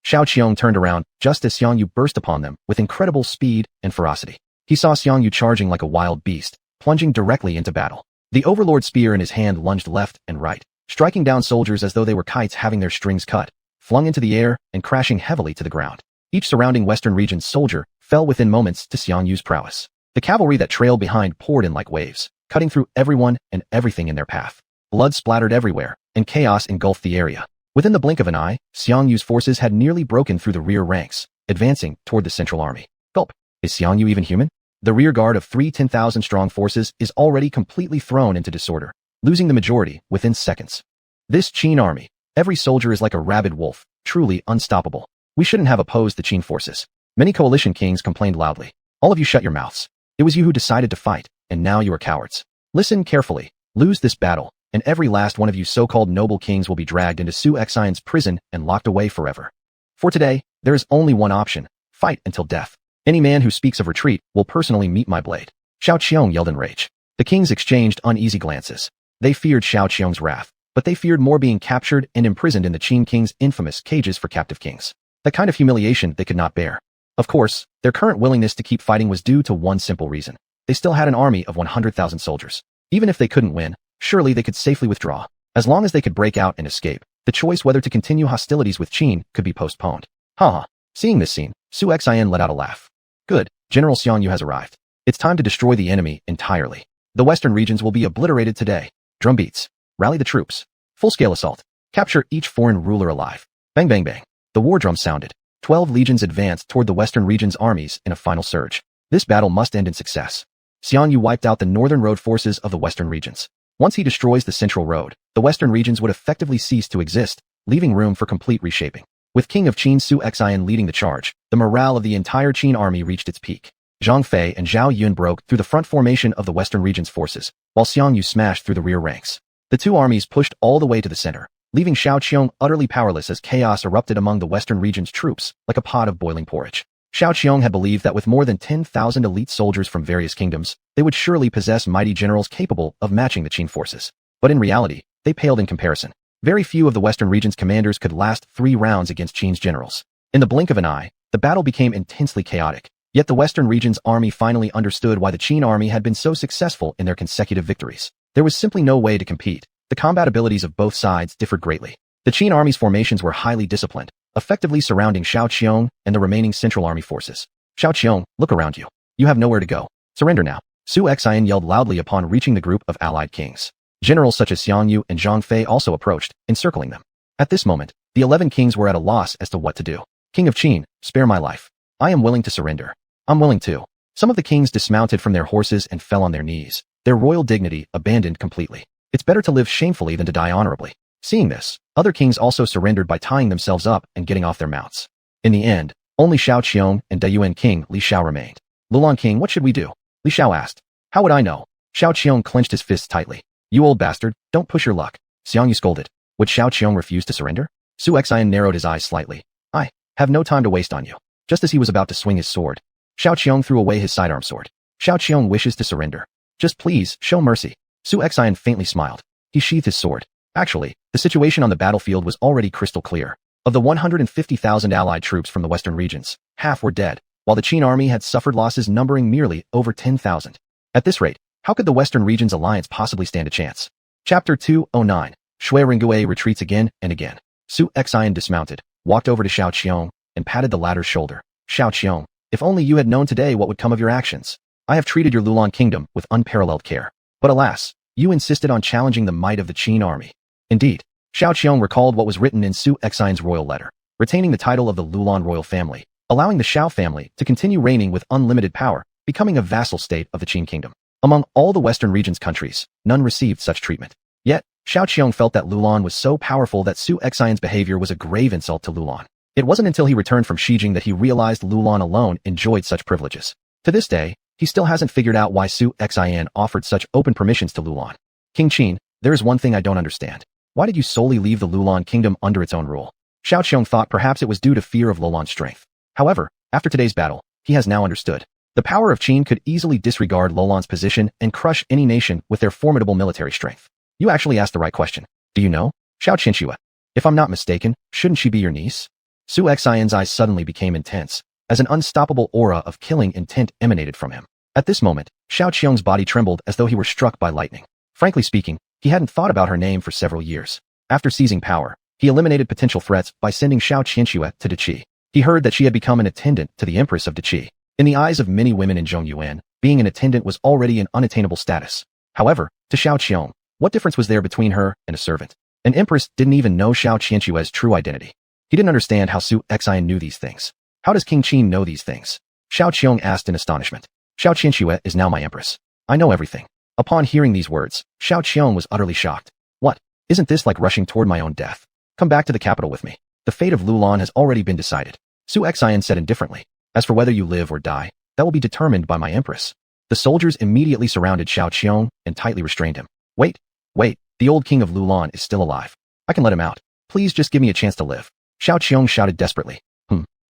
Xiao Qiong turned around just as Xiangyu burst upon them with incredible speed and ferocity. He saw Xiangyu charging like a wild beast, plunging directly into battle. The overlord spear in his hand lunged left and right, striking down soldiers as though they were kites having their strings cut, flung into the air and crashing heavily to the ground. Each surrounding Western Region's soldier fell within moments to Xiangyu's prowess. The cavalry that trailed behind poured in like waves, cutting through everyone and everything in their path. Blood splattered everywhere, and chaos engulfed the area. Within the blink of an eye, Xiangyu's forces had nearly broken through the rear ranks, advancing toward the central army. Gulp. Is Xiangyu even human? The rear guard of 3 10,000-strong forces is already completely thrown into disorder, losing the majority within seconds. This Qin army, every soldier is like a rabid wolf, truly unstoppable. We shouldn't have opposed the Qin forces. Many coalition kings complained loudly. All of you shut your mouths. It was you who decided to fight, and now you are cowards. Listen carefully. Lose this battle, and every last one of you so-called noble kings will be dragged into xuanhuan's prison and locked away forever. For today, there is only one option. Fight until death. Any man who speaks of retreat will personally meet my blade. Xiao Qiong yelled in rage. The kings exchanged uneasy glances. They feared Xiao Qiong's wrath, but they feared more being captured and imprisoned in the Qin king's infamous cages for captive kings. That kind of humiliation they could not bear. Of course, their current willingness to keep fighting was due to one simple reason. They still had an army of 100,000 soldiers. Even if they couldn't win, surely they could safely withdraw. As long as they could break out and escape, the choice whether to continue hostilities with Qin could be postponed. Haha. Seeing this scene, xuanhuan let out a laugh. Good, General Xiangyu has arrived. It's time to destroy the enemy entirely. The western regions will be obliterated today. Drum beats. Rally the troops. Full-scale assault. Capture each foreign ruler alive. Bang bang bang. The war drum sounded. 12 legions advanced toward the western region's armies in a final surge. This battle must end in success. Xiangyu wiped out the northern road forces of the western regions. Once he destroys the central road, the western regions would effectively cease to exist, leaving room for complete reshaping. With King of Qin xuanhuan leading the charge, the morale of the entire Qin army reached its peak. Zhang Fei and Zhao Yun broke through the front formation of the western region's forces, while Xiangyu smashed through the rear ranks. The two armies pushed all the way to the center, leaving Xiao Qiong utterly powerless as chaos erupted among the western region's troops like a pot of boiling porridge. Xiao Qiong had believed that with more than 10,000 elite soldiers from various kingdoms, they would surely possess mighty generals capable of matching the Qin forces. But in reality, they paled in comparison. Very few of the western region's commanders could last 3 rounds against Qin's generals. In the blink of an eye, the battle became intensely chaotic. Yet the western region's army finally understood why the Qin army had been so successful in their consecutive victories. There was simply no way to compete. The combat abilities of both sides differed greatly. The Qin army's formations were highly disciplined, effectively surrounding Xiao Qiong and the remaining central army forces. Xiao Qiong, look around you. You have nowhere to go. Surrender now. Xuanhuan yelled loudly upon reaching the group of allied kings. Generals such as Xiangyu and Zhang Fei also approached, encircling them. At this moment, the 11 kings were at a loss as to what to do. King of Qin, spare my life. I am willing to surrender. I'm willing to. Some of the kings dismounted from their horses and fell on their knees, their royal dignity abandoned completely. It's better to live shamefully than to die honorably. Seeing this, other kings also surrendered by tying themselves up and getting off their mounts. In the end, only Xiao Qiong and Dayuan King Li Xiao remained. Lulan King, what should we do? Li Xiao asked. How would I know? Xiao Qiong clenched his fists tightly. You old bastard, don't push your luck. Xiangyu scolded. Would Xiao Qiong refuse to surrender? Xuanhuan narrowed his eyes slightly. I have no time to waste on you. Just as he was about to swing his sword, Xiao Qiong threw away his sidearm sword. Xiao Qiong wishes to surrender. Just please, show mercy. Xuanhuan faintly smiled. He sheathed his sword. Actually, the situation on the battlefield was already crystal clear. Of the 150,000 allied troops from the western regions, half were dead, while the Qin army had suffered losses numbering merely over 10,000. At this rate, how could the western region's alliance possibly stand a chance? Chapter 209. Shui Ringue retreats again and again. Xuanhuan dismounted, walked over to Xiao Qiong, and patted the latter's shoulder. Xiao Qiong, if only you had known today what would come of your actions. I have treated your Lulan kingdom with unparalleled care. But alas, you insisted on challenging the might of the Qin army. Indeed, Xiao Qiong recalled what was written in Xuanhuan's royal letter, retaining the title of the Lulan royal family, allowing the Xiao family to continue reigning with unlimited power, becoming a vassal state of the Qin kingdom. Among all the western region's countries, none received such treatment. Yet, Xiao Qiong felt that Lulan was so powerful that Xuanhuan's behavior was a grave insult to Lulan. It wasn't until he returned from Xijing that he realized Lulan alone enjoyed such privileges. To this day, he still hasn't figured out why Xuanhuan offered such open permissions to Lulan. King Qin, there is one thing I don't understand. Why did you solely leave the Lulan kingdom under its own rule? Xiao Qiong thought perhaps it was due to fear of Lulan's strength. However, after today's battle, he has now understood. The power of Qin could easily disregard Lulan's position and crush any nation with their formidable military strength. You actually asked the right question. Do you know? Xiao Qianxue. If I'm not mistaken, shouldn't she be your niece? Xuanhuan's eyes suddenly became intense, as an unstoppable aura of killing intent emanated from him. At this moment, Xiao Qiong's body trembled as though he were struck by lightning. Frankly speaking, he hadn't thought about her name for several years. After seizing power, he eliminated potential threats by sending Xiao Qianxue to Deqi. He heard that she had become an attendant to the Empress of Deqi. In the eyes of many women in Zhongyuan, being an attendant was already an unattainable status. However, to Xiao Qiong, what difference was there between her and a servant? An empress didn't even know Xiao Qianxue's true identity. He didn't understand how Xuanhuan knew these things. How does King Qin know these things? Xiao Qiong asked in astonishment. Xiao Qianxue is now my empress. I know everything. Upon hearing these words, Xiao Qiong was utterly shocked. What? Isn't this like rushing toward my own death? Come back to the capital with me. The fate of Lulan has already been decided. Xuanhuan said indifferently. As for whether you live or die, that will be determined by my empress. The soldiers immediately surrounded Xiao Qiong and tightly restrained him. Wait, the old king of Lulan is still alive. I can let him out. Please just give me a chance to live. Xiao Qiong shouted desperately.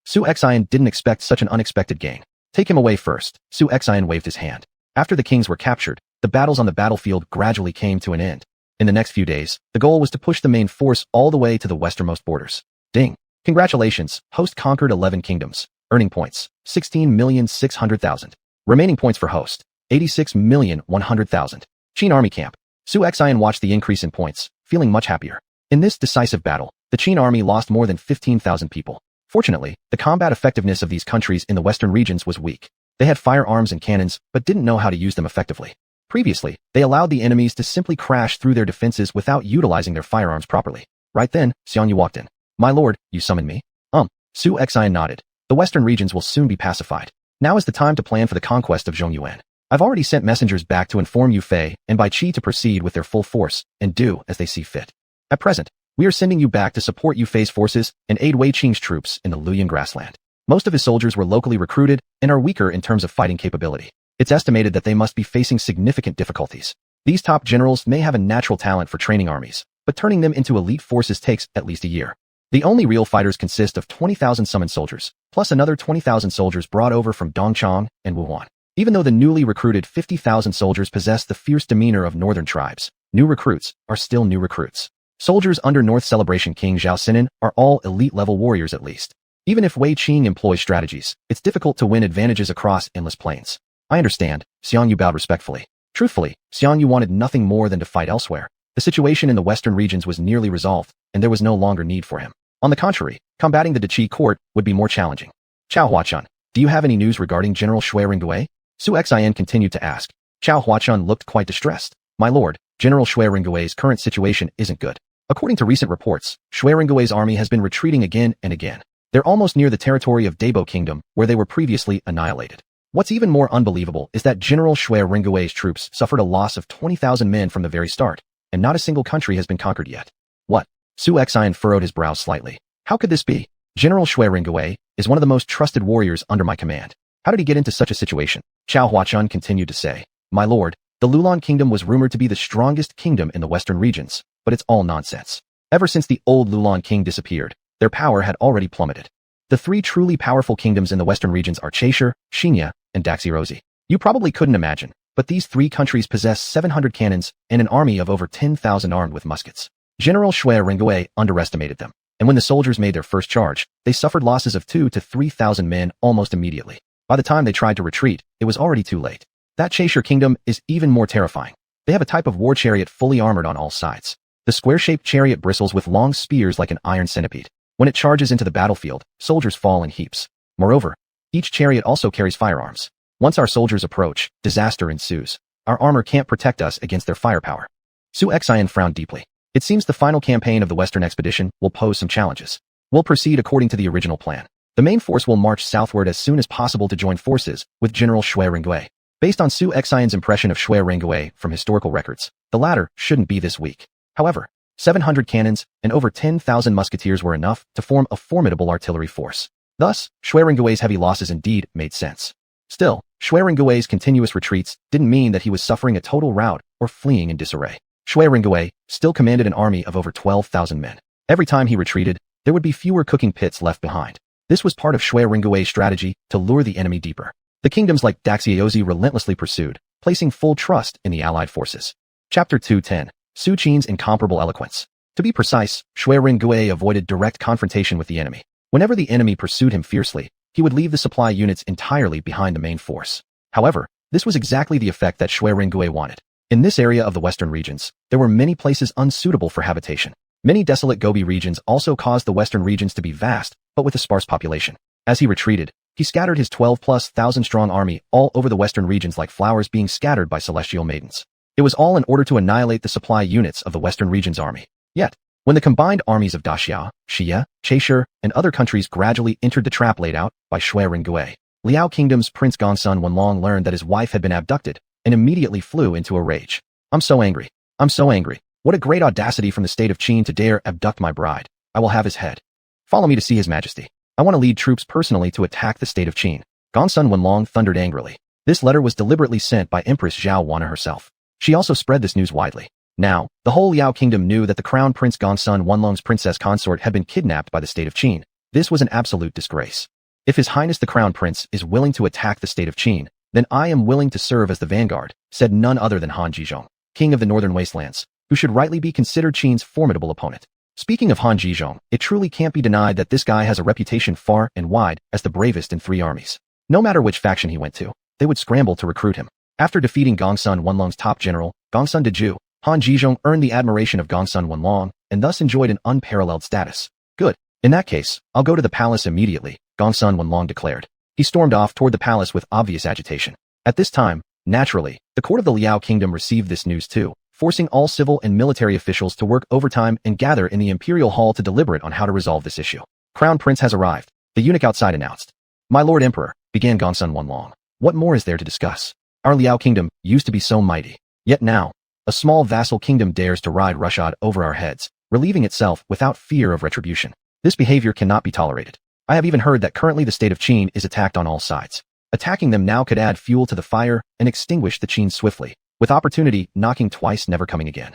Xuanhuan didn't expect such an unexpected gain. Take him away first. Xuanhuan waved his hand. After the kings were captured, the battles on the battlefield gradually came to an end. In the next few days, the goal was to push the main force all the way to the westernmost borders. Ding! Congratulations, host conquered 11 kingdoms. Earning points, 16,600,000. Remaining points for host, 86,100,000. Qin army camp. Xuanhuan watched the increase in points, feeling much happier. In this decisive battle, the Qin army lost more than 15,000 people. Fortunately, the combat effectiveness of these countries in the western regions was weak. They had firearms and cannons, but didn't know how to use them effectively. Previously, they allowed the enemies to simply crash through their defenses without utilizing their firearms properly. Right then, Xianyu walked in. My lord, you summoned me? Xuanhuan nodded. The western regions will soon be pacified. Now is the time to plan for the conquest of xuanhuan. I've already sent messengers back to inform Yufei and Bai Qi to proceed with their full force and do as they see fit. At present, we are sending you back to support Yufei's forces and aid Wei Qing's troops in the Luoyang grassland. Most of his soldiers were locally recruited and are weaker in terms of fighting capability. It's estimated that they must be facing significant difficulties. These top generals may have a natural talent for training armies, but turning them into elite forces takes at least a year. The only real fighters consist of 20,000 summoned soldiers, plus another 20,000 soldiers brought over from Dongchang and Wuhan. Even though the newly recruited 50,000 soldiers possess the fierce demeanor of northern tribes, new recruits are still new recruits. Soldiers under North Celebration King Zhao Sinan are all elite-level warriors at least. Even if Wei Qing employs strategies, it's difficult to win advantages across endless plains. I understand, Xianyu bowed respectfully. Truthfully, Xianyu wanted nothing more than to fight elsewhere. The situation in the western regions was nearly resolved, and there was no longer need for him. On the contrary, combating the Deqi court would be more challenging. Chao Huachun, do you have any news regarding General Shui Ringgui? Xuanhuan continued to ask. Chao Huachun looked quite distressed. My lord, General Shui Ringgui's current situation isn't good. According to recent reports, Shui Ringgui's army has been retreating again and again. They're almost near the territory of Dabo Kingdom, where they were previously annihilated. What's even more unbelievable is that General Shui Ringgui's troops suffered a loss of 20,000 men from the very start, and not a single country has been conquered yet. What? Xuanhuan furrowed his brows slightly. How could this be? General Shui Ringgui is one of the most trusted warriors under my command. How did he get into such a situation? Chao Huachun continued to say. My lord, the Lulan Kingdom was rumored to be the strongest kingdom in the western regions, but it's all nonsense. Ever since the old Lulan king disappeared, their power had already plummeted. The three truly powerful kingdoms in the western regions are Chaisher, Xinya, and Daxirozi. You probably couldn't imagine, but these three countries possess 700 cannons and an army of over 10,000 armed with muskets. General Shui Ringgui underestimated them, and when the soldiers made their first charge, they suffered losses of 2,000 to 3,000 men almost immediately. By the time they tried to retreat, it was already too late. That Chaisher kingdom is even more terrifying. They have a type of war chariot fully armored on all sides. The square-shaped chariot bristles with long spears like an iron centipede. When it charges into the battlefield, soldiers fall in heaps. Moreover, each chariot also carries firearms. Once our soldiers approach, disaster ensues. Our armor can't protect us against their firepower. Xuanhuan frowned deeply. It seems the final campaign of the Western expedition will pose some challenges. We'll proceed according to the original plan. The main force will march southward as soon as possible to join forces with General Shui Ringgui. Based on Xuanhuan's impression of Shui Ringgui from historical records, the latter shouldn't be this weak. However, 700 cannons and over 10,000 musketeers were enough to form a formidable artillery force. Thus, Shui Ringgui's heavy losses indeed made sense. Still, Shui Ringgui's continuous retreats didn't mean that he was suffering a total rout or fleeing in disarray. Shui Ringgui still commanded an army of over 12,000 men. Every time he retreated, there would be fewer cooking pits left behind. This was part of Shui Ringgui's strategy to lure the enemy deeper. The kingdoms like Daxiaozi relentlessly pursued, placing full trust in the allied forces. Chapter 210. Su Qin's incomparable eloquence. To be precise, Shui Ringgui avoided direct confrontation with the enemy. Whenever the enemy pursued him fiercely, he would leave the supply units entirely behind the main force. However, this was exactly the effect that Shui Ringgui wanted. In this area of the western regions, there were many places unsuitable for habitation. Many desolate Gobi regions also caused the western regions to be vast, but with a sparse population. As he retreated, he scattered his 12,000-strong army all over the western regions like flowers being scattered by celestial maidens. It was all in order to annihilate the supply units of the western region's army. Yet, when the combined armies of Daxia, Xia, Chaisher, and other countries gradually entered the trap laid out by Shui Ringgui, Liao Kingdom's Prince Gongsun Wenlong learned that his wife had been abducted and immediately flew into a rage. I'm so angry. I'm so angry. What a great audacity from the state of Qin to dare abduct my bride. I will have his head. Follow me to see his majesty. I want to lead troops personally to attack the state of Qin. Gongsun Wenlong thundered angrily. This letter was deliberately sent by Empress xuanhuan herself. She also spread this news widely. Now, the whole Liao kingdom knew that the crown prince Gongsun Wenlong's princess consort had been kidnapped by the state of Qin. This was an absolute disgrace. If His Highness the Crown Prince is willing to attack the state of Qin, then I am willing to serve as the vanguard, said none other than Han Jizhong, king of the northern wastelands, who should rightly be considered Qin's formidable opponent. Speaking of Han Zhizhong, it truly can't be denied that this guy has a reputation far and wide as the bravest in 3 armies. No matter which faction he went to, they would scramble to recruit him. After defeating Gongsun Wenlong's top general, Gongsun Dezhu, Han Zhizhong earned the admiration of Gongsun Wenlong and thus enjoyed an unparalleled status. Good. In that case, I'll go to the palace immediately, Gongsun Wenlong declared. He stormed off toward the palace with obvious agitation. At this time, naturally, the court of the Liao kingdom received this news too, forcing all civil and military officials to work overtime and gather in the imperial hall to deliberate on how to resolve this issue. Crown Prince has arrived, the eunuch outside announced. My Lord Emperor, began Gongsun Wenlong. What more is there to discuss? Our Liao kingdom used to be so mighty. Yet now, a small vassal kingdom dares to ride roughshod over our heads, relieving itself without fear of retribution. This behavior cannot be tolerated. I have even heard that currently the state of Qin is attacked on all sides. Attacking them now could add fuel to the fire and extinguish the Qin swiftly, with opportunity knocking twice never coming again.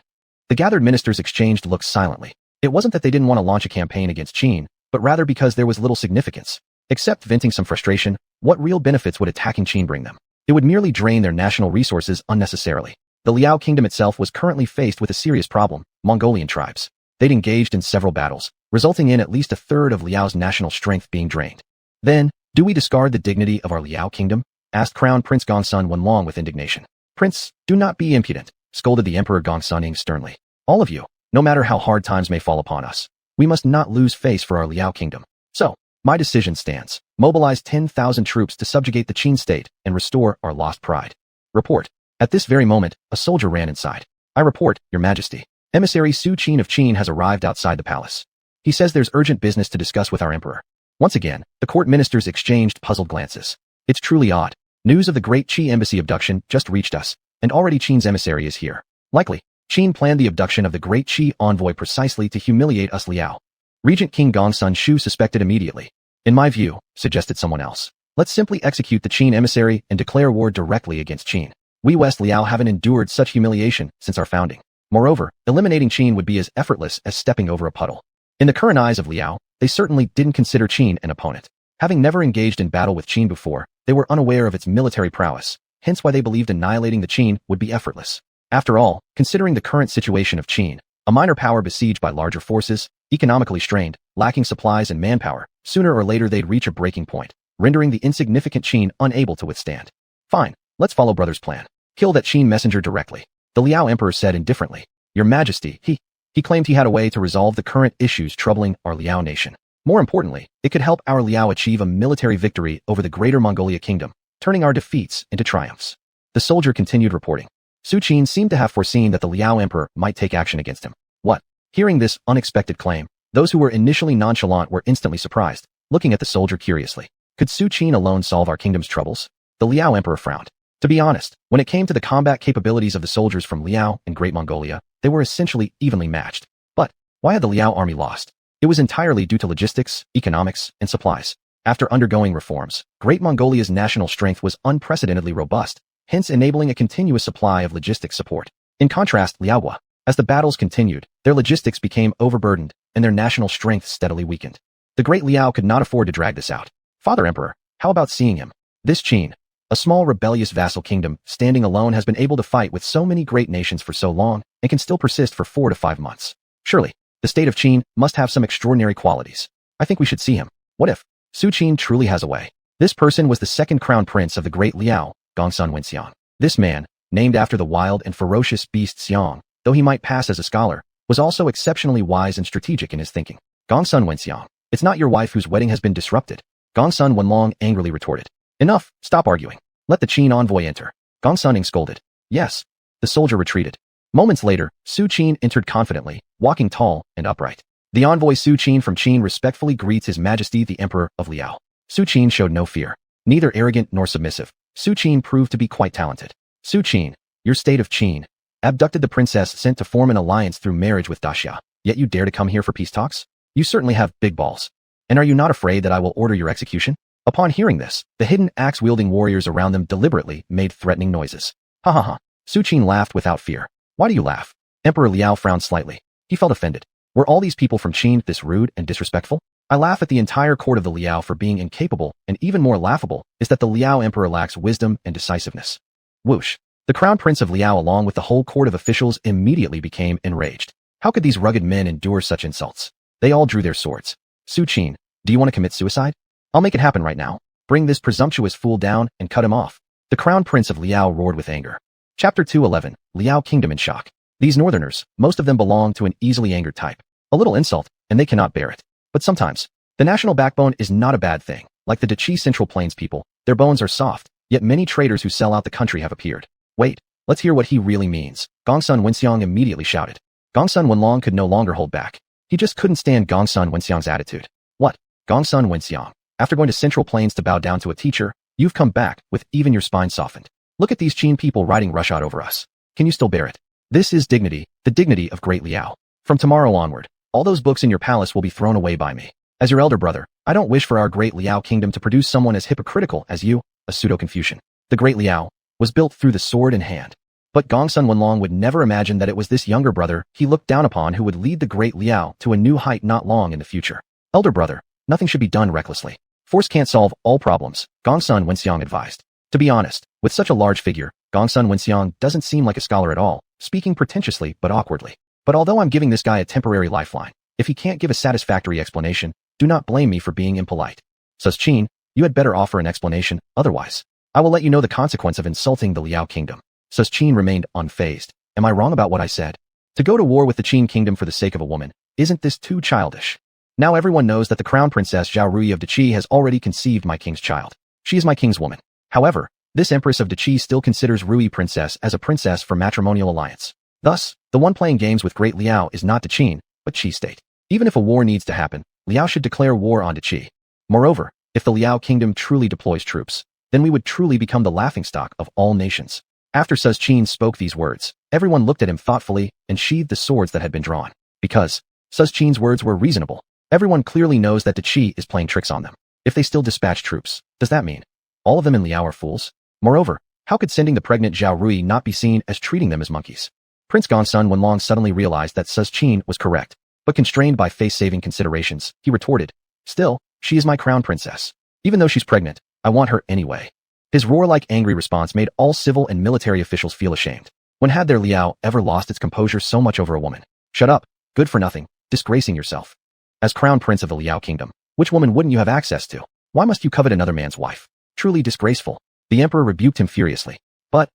The gathered ministers exchanged looks silently. It wasn't that they didn't want to launch a campaign against Qin, but rather because there was little significance. Except venting some frustration, what real benefits would attacking Qin bring them? It would merely drain their national resources unnecessarily. The Liao kingdom itself was currently faced with a serious problem: Mongolian tribes. They'd engaged in several battles, resulting in at least a third of Liao's national strength being drained. Then, do we discard the dignity of our Liao kingdom? Asked Crown Prince Gongsun Wenlong with indignation. Prince, do not be impudent, scolded the Emperor Gongsun sternly. All of you, no matter how hard times may fall upon us, we must not lose face for our Liao kingdom. So, my decision stands. Mobilize 10,000 troops to subjugate the Qin state and restore our lost pride. Report. At this very moment, a soldier ran inside. I report, Your Majesty. Emissary Su Qin of Qin has arrived outside the palace. He says there's urgent business to discuss with our emperor. Once again, the court ministers exchanged puzzled glances. It's truly odd. News of the Great Qi embassy abduction just reached us, and already Qin's emissary is here. Likely, Qin planned the abduction of the Great Qi envoy precisely to humiliate us Liao. Regent King Gongsun Shu suspected immediately. In my view, suggested someone else, let's simply execute the Qin emissary and declare war directly against Qin. We West Liao haven't endured such humiliation since our founding. Moreover, eliminating Qin would be as effortless as stepping over a puddle. In the current eyes of Liao, they certainly didn't consider Qin an opponent. Having never engaged in battle with Qin before, they were unaware of its military prowess, hence why they believed annihilating the Qin would be effortless. After all, considering the current situation of Qin, a minor power besieged by larger forces, economically strained, lacking supplies and manpower, sooner or later they'd reach a breaking point, rendering the insignificant Qin unable to withstand. Fine, let's follow brother's plan. Kill that Qin messenger directly. The Liao Emperor said indifferently. Your Majesty, he claimed he had a way to resolve the current issues troubling our Liao nation. More importantly, it could help our Liao achieve a military victory over the Greater Mongolia Kingdom, turning our defeats into triumphs. The soldier continued reporting. Su Qin seemed to have foreseen that the Liao Emperor might take action against him. What? Hearing this unexpected claim, those who were initially nonchalant were instantly surprised, looking at the soldier curiously. Could Su Qin alone solve our kingdom's troubles? The Liao Emperor frowned. To be honest, when it came to the combat capabilities of the soldiers from Liao and Great Mongolia, they were essentially evenly matched. But why had the Liao army lost? It was entirely due to logistics, economics, and supplies. After undergoing reforms, Great Mongolia's national strength was unprecedentedly robust, hence enabling a continuous supply of logistics support. In contrast, Liaogua, as the battles continued, their logistics became overburdened, and their national strength steadily weakened. The Great Liao could not afford to drag this out. Father Emperor, how about seeing him? This Qin, a small rebellious vassal kingdom, standing alone has been able to fight with so many great nations for so long, and can still persist for 4 to 5 months. Surely, the state of Qin must have some extraordinary qualities. I think we should see him. What if Su Qin truly has a way? This person was the second crown prince of the Great Liao, Gongsun Wenxiang. This man, named after the wild and ferocious beast Xiang, though he might pass as a scholar, was also exceptionally wise and strategic in his thinking. Gongsun Wenxiang, it's not your wife whose wedding has been disrupted. Gongsun Wenlong angrily retorted. Enough, stop arguing. Let the Qin envoy enter. Gongsun scolded. Yes. The soldier retreated. Moments later, Su Qin entered confidently, walking tall and upright. The envoy Su Qin from Qin respectfully greets His Majesty the Emperor of Liao. Su Qin showed no fear. Neither arrogant nor submissive, Su Qin proved to be quite talented. Su Qin, your state of Qin, abducted the princess sent to form an alliance through marriage with Daxia, yet you dare to come here for peace talks? You certainly have big balls. And are you not afraid that I will order your execution? Upon hearing this, the hidden axe-wielding warriors around them deliberately made threatening noises. Ha ha ha. Su Qin laughed without fear. Why do you laugh? Emperor Liao frowned slightly. He felt offended. Were all these people from Qin this rude and disrespectful? I laugh at the entire court of the Liao for being incapable, and even more laughable is that the Liao Emperor lacks wisdom and decisiveness. Whoosh. The crown prince of Liao along with the whole court of officials immediately became enraged. How could these rugged men endure such insults? They all drew their swords. Su Qin, do you want to commit suicide? I'll make it happen right now. Bring this presumptuous fool down and cut him off. The crown prince of Liao roared with anger. Chapter 211, Liao Kingdom in shock. These northerners, most of them belong to an easily angered type. A little insult, and they cannot bear it. But sometimes, the national backbone is not a bad thing. Like the Qi Central Plains people, their bones are soft, yet many traitors who sell out the country have appeared. Wait, let's hear what he really means. Gongsun Wenxiang immediately shouted. Gongsun Wenlong could no longer hold back. He just couldn't stand Gongsun Wenxiang's attitude. What? Gongsun Wenxiang, after going to Central Plains to bow down to a teacher, you've come back with even your spine softened. Look at these Qin people riding roughshod over us. Can you still bear it? This is dignity, the dignity of Great Liao. From tomorrow onward, all those books in your palace will be thrown away by me. As your elder brother, I don't wish for our Great Liao Kingdom to produce someone as hypocritical as you, a pseudo-Confucian. The Great Liao was built through the sword in hand. But Gongsun Wenlong would never imagine that it was this younger brother he looked down upon who would lead the Great Liao to a new height not long in the future. Elder brother, nothing should be done recklessly. Force can't solve all problems, Gongsun Wenxiang advised. To be honest, with such a large figure, Gongsun Wenxiang doesn't seem like a scholar at all, speaking pretentiously but awkwardly. But although I'm giving this guy a temporary lifeline, if he can't give a satisfactory explanation, do not blame me for being impolite. Sus Qin, you had better offer an explanation, otherwise, I will let you know the consequence of insulting the Liao Kingdom. Sus Qin remained unfazed. Am I wrong about what I said? To go to war with the Qin Kingdom for the sake of a woman, isn't this too childish? Now everyone knows that the crown princess Zhao Rui of Qi has already conceived my king's child. She is my king's woman. However, this Empress of Qi still considers Rui princess as a princess for matrimonial alliance. Thus, the one playing games with Great Liao is not Qin, but Qi state. Even if a war needs to happen, Liao should declare war on Qi. Moreover, if the Liao Kingdom truly deploys troops, then we would truly become the laughingstock of all nations. After Sus Qin spoke these words, everyone looked at him thoughtfully and sheathed the swords that had been drawn. Because Sus Qin's words were reasonable, everyone clearly knows that Qi is playing tricks on them. If they still dispatch troops, does that mean all of them in Liao are fools? Moreover, how could sending the pregnant Zhao Rui not be seen as treating them as monkeys? Prince Gongsun Wenlong suddenly realized that Sus Qin was correct, but constrained by face-saving considerations, he retorted, "Still, she is my crown princess. Even though she's pregnant, I want her anyway." His roar-like angry response made all civil and military officials feel ashamed. When had their Liao ever lost its composure so much over a woman? Shut up, good for nothing, disgracing yourself. As crown prince of the Liao Kingdom, which woman wouldn't you have access to? Why must you covet another man's wife? Truly disgraceful. The emperor rebuked him furiously. But,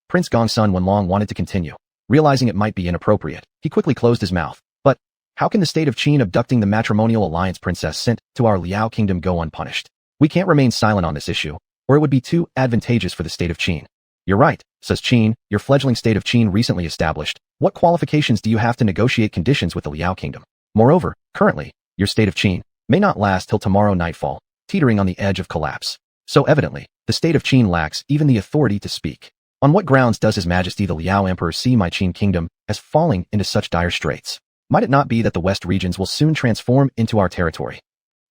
Prince Gongsun Wenlong wanted to continue. Realizing it might be inappropriate, he quickly closed his mouth. But, how can the state of Qin abducting the matrimonial alliance princess sent to our Liao Kingdom go unpunished? We can't remain silent on this issue, or it would be too advantageous for the state of Qin. You're right, Sus Qin, your fledgling state of Qin recently established. What qualifications do you have to negotiate conditions with the Liao Kingdom? Moreover, currently, your state of Qin may not last till tomorrow nightfall, teetering on the edge of collapse. So evidently, the state of Qin lacks even the authority to speak. On what grounds does His Majesty the Liao Emperor see my Qin Kingdom as falling into such dire straits? Might it not be that the west regions will soon transform into our territory?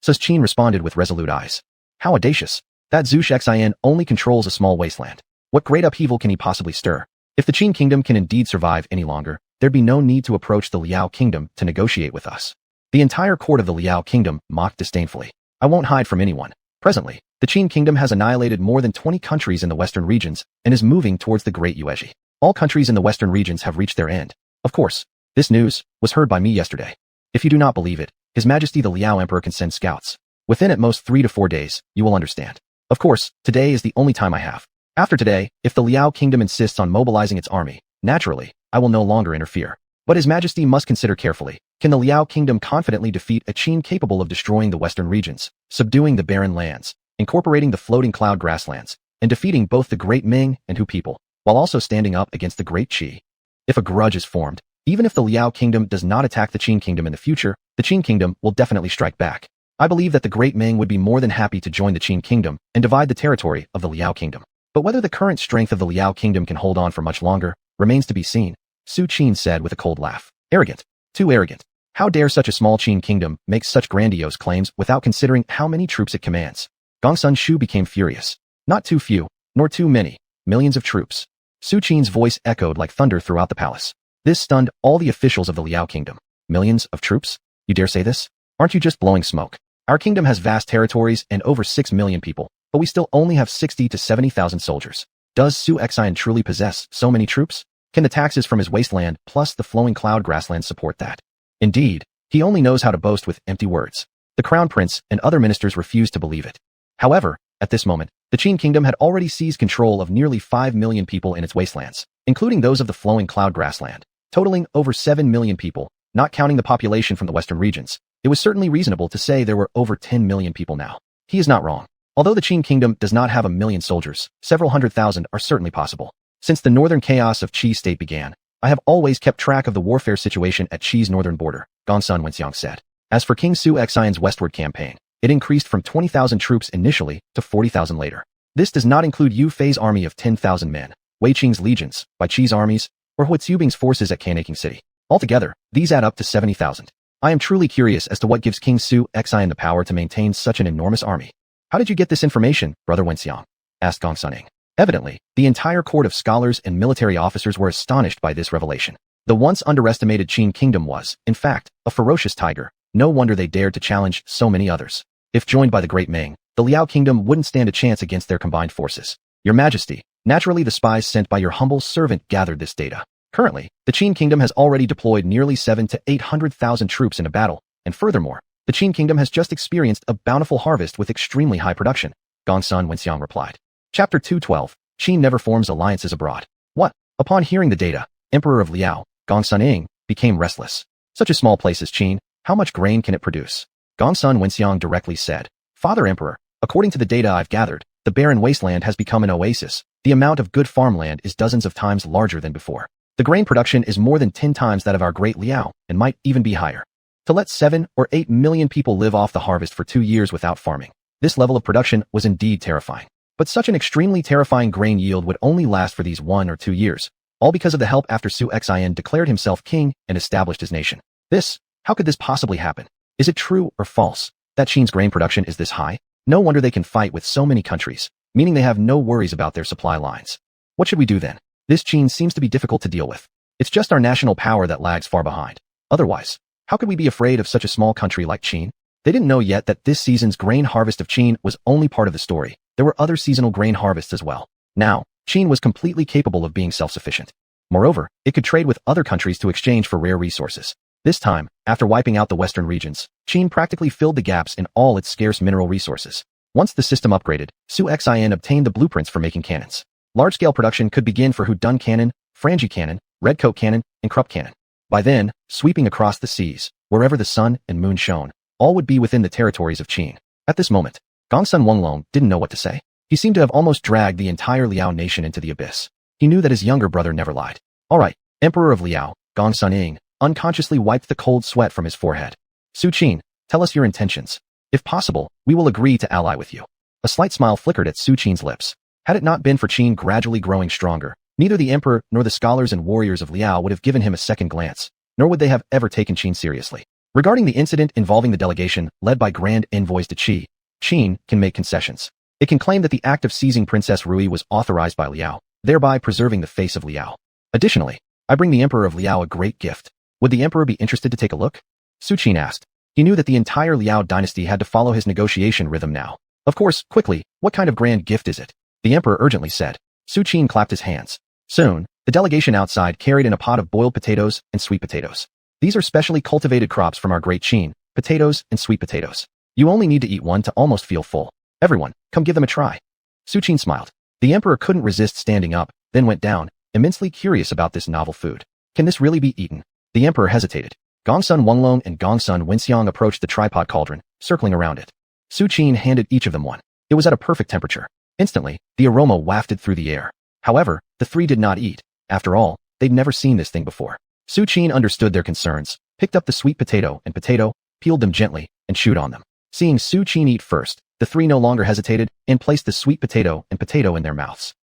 Sus Qin responded with resolute eyes. How audacious! That Zhu Xian only controls a small wasteland. What great upheaval can he possibly stir? If the Qin Kingdom can indeed survive any longer, there'd be no need to approach the Liao Kingdom to negotiate with us. The entire court of the Liao Kingdom mocked disdainfully. I won't hide from anyone. Presently, the Qin Kingdom has annihilated more than 20 countries in the western regions and is moving towards the Great Yuezhi. All countries in the western regions have reached their end. Of course, this news was heard by me yesterday. If you do not believe it, His Majesty the Liao Emperor can send scouts. Within at most 3 to 4 days, you will understand. Of course, today is the only time I have. After today, if the Liao Kingdom insists on mobilizing its army, naturally, I will no longer interfere. But His Majesty must consider carefully, can the Liao Kingdom confidently defeat a Qin capable of destroying the western regions, subduing the barren lands, incorporating the floating cloud grasslands, and defeating both the Great Ming and Hu people, while also standing up against the Great Qi? If a grudge is formed, even if the Liao Kingdom does not attack the Qin Kingdom in the future, the Qin Kingdom will definitely strike back. I believe that the Great Ming would be more than happy to join the Qin Kingdom and divide the territory of the Liao Kingdom. But whether the current strength of the Liao Kingdom can hold on for much longer remains to be seen, Su Qin said with a cold laugh. Arrogant. Too arrogant. How dare such a small Qin Kingdom make such grandiose claims without considering how many troops it commands? Gongsun Shu became furious. Not too few, nor too many. Millions of troops. Su Qin's voice echoed like thunder throughout the palace. This stunned all the officials of the Liao Kingdom. Millions of troops? You dare say this? Aren't you just blowing smoke? Our kingdom has vast territories and over 6 million people, but we still only have 60 to 70,000 soldiers. Does Su Xian truly possess so many troops? Can the taxes from his wasteland plus the flowing cloud grasslands support that? Indeed, he only knows how to boast with empty words. The crown prince and other ministers refused to believe it. However, at this moment, the Qin kingdom had already seized control of nearly 5 million people in its wastelands, including those of the flowing cloud grassland, totaling over 7 million people, not counting the population from the western regions. It was certainly reasonable to say there were over 10 million people now. He is not wrong. Although the Qin kingdom does not have 1 million soldiers, several 100,000 are certainly possible. Since the northern chaos of Qi's state began, I have always kept track of the warfare situation at Qi's northern border, xuanhuan said. As for King xuanhuan's westward campaign, it increased from 20,000 troops initially to 40,000 later. This does not include Yu Fei's army of 10,000 men, Wei Qing's legions, Bai Qi's armies, or Hua Zubing's forces at Cannaking City. Altogether, these add up to 70,000. I am truly curious as to what gives King xuanhuan the power to maintain such an enormous army. How did you get this information, Brother Wenxiang? Asked Gong Suning. Evidently, the entire court of scholars and military officers were astonished by this revelation. The once underestimated Qin kingdom was, in fact, a ferocious tiger. No wonder they dared to challenge so many others. If joined by the Great Ming, the Liao kingdom wouldn't stand a chance against their combined forces. Your Majesty, naturally the spies sent by your humble servant gathered this data. Currently, the Qin kingdom has already deployed nearly 700,000 to 800,000 troops in a battle, and furthermore, the Qin kingdom has just experienced a bountiful harvest with extremely high production, Gongsun Wenxiang replied. Chapter 212, Qin never forms alliances abroad. What? Upon hearing the data, Emperor of Liao, Gongsun became restless. Such a small place as Qin, how much grain can it produce? Gongsun Wenxiang directly said, Father Emperor, according to the data I've gathered, the barren wasteland has become an oasis. The amount of good farmland is dozens of times larger than before. The grain production is more than 10 times that of our great Liao, and might even be higher. To let 7 or 8 million people live off the harvest for 2 years without farming. This level of production was indeed terrifying. But such an extremely terrifying grain yield would only last for these 1 or 2 years, all because of the help after xuanhuan declared himself king and established his nation. How could this possibly happen? Is it true or false that Qin's grain production is this high? No wonder they can fight with so many countries, meaning they have no worries about their supply lines. What should we do then? This Qin seems to be difficult to deal with. It's just our national power that lags far behind. Otherwise, how could we be afraid of such a small country like Qin? They didn't know yet that this season's grain harvest of Qin was only part of the story. There were other seasonal grain harvests as well. Now, Qin was completely capable of being self-sufficient. Moreover, it could trade with other countries to exchange for rare resources. This time, after wiping out the western regions, Qin practically filled the gaps in all its scarce mineral resources. Once the system upgraded, xuanhuan obtained the blueprints for making cannons. Large-scale production could begin for Hudun cannon, Frangi cannon, Redcoat cannon, and Krupp cannon. By then, sweeping across the seas, wherever the sun and moon shone, all would be within the territories of Qin. At this moment, Gongsun Wenlong didn't know what to say. He seemed to have almost dragged the entire Liao nation into the abyss. He knew that his younger brother never lied. All right, Emperor of Liao, Gongsun unconsciously wiped the cold sweat from his forehead. Su Qin, tell us your intentions. If possible, we will agree to ally with you. A slight smile flickered at Su Qin's lips. Had it not been for Qin gradually growing stronger, neither the emperor nor the scholars and warriors of Liao would have given him a second glance, nor would they have ever taken Qin seriously. Regarding the incident involving the delegation led by grand envoys to Qi, Qin can make concessions. It can claim that the act of seizing Princess Rui was authorized by Liao, thereby preserving the face of Liao. Additionally, I bring the Emperor of Liao a great gift. Would the Emperor be interested to take a look? Su Qin asked. He knew that the entire Liao dynasty had to follow his negotiation rhythm now. Of course, quickly, what kind of grand gift is it? The Emperor urgently said. Su Qin clapped his hands. Soon, the delegation outside carried in a pot of boiled potatoes and sweet potatoes. These are specially cultivated crops from our great Qin, potatoes and sweet potatoes. You only need to eat one to almost feel full. Everyone, come give them a try. Su Qin smiled. The Emperor couldn't resist standing up, then went down, immensely curious about this novel food. Can this really be eaten? The Emperor hesitated. Gongsun Wenlong and Gongsun Wenxiang approached the tripod cauldron, circling around it. Su Qin handed each of them one. It was at a perfect temperature. Instantly, the aroma wafted through the air. However, the three did not eat. After all, they'd never seen this thing before. Su Qin understood their concerns, picked up the sweet potato and potato, peeled them gently, and chewed on them. Seeing Su Qin eat first, the three no longer hesitated and placed the sweet potato and potato in their mouths.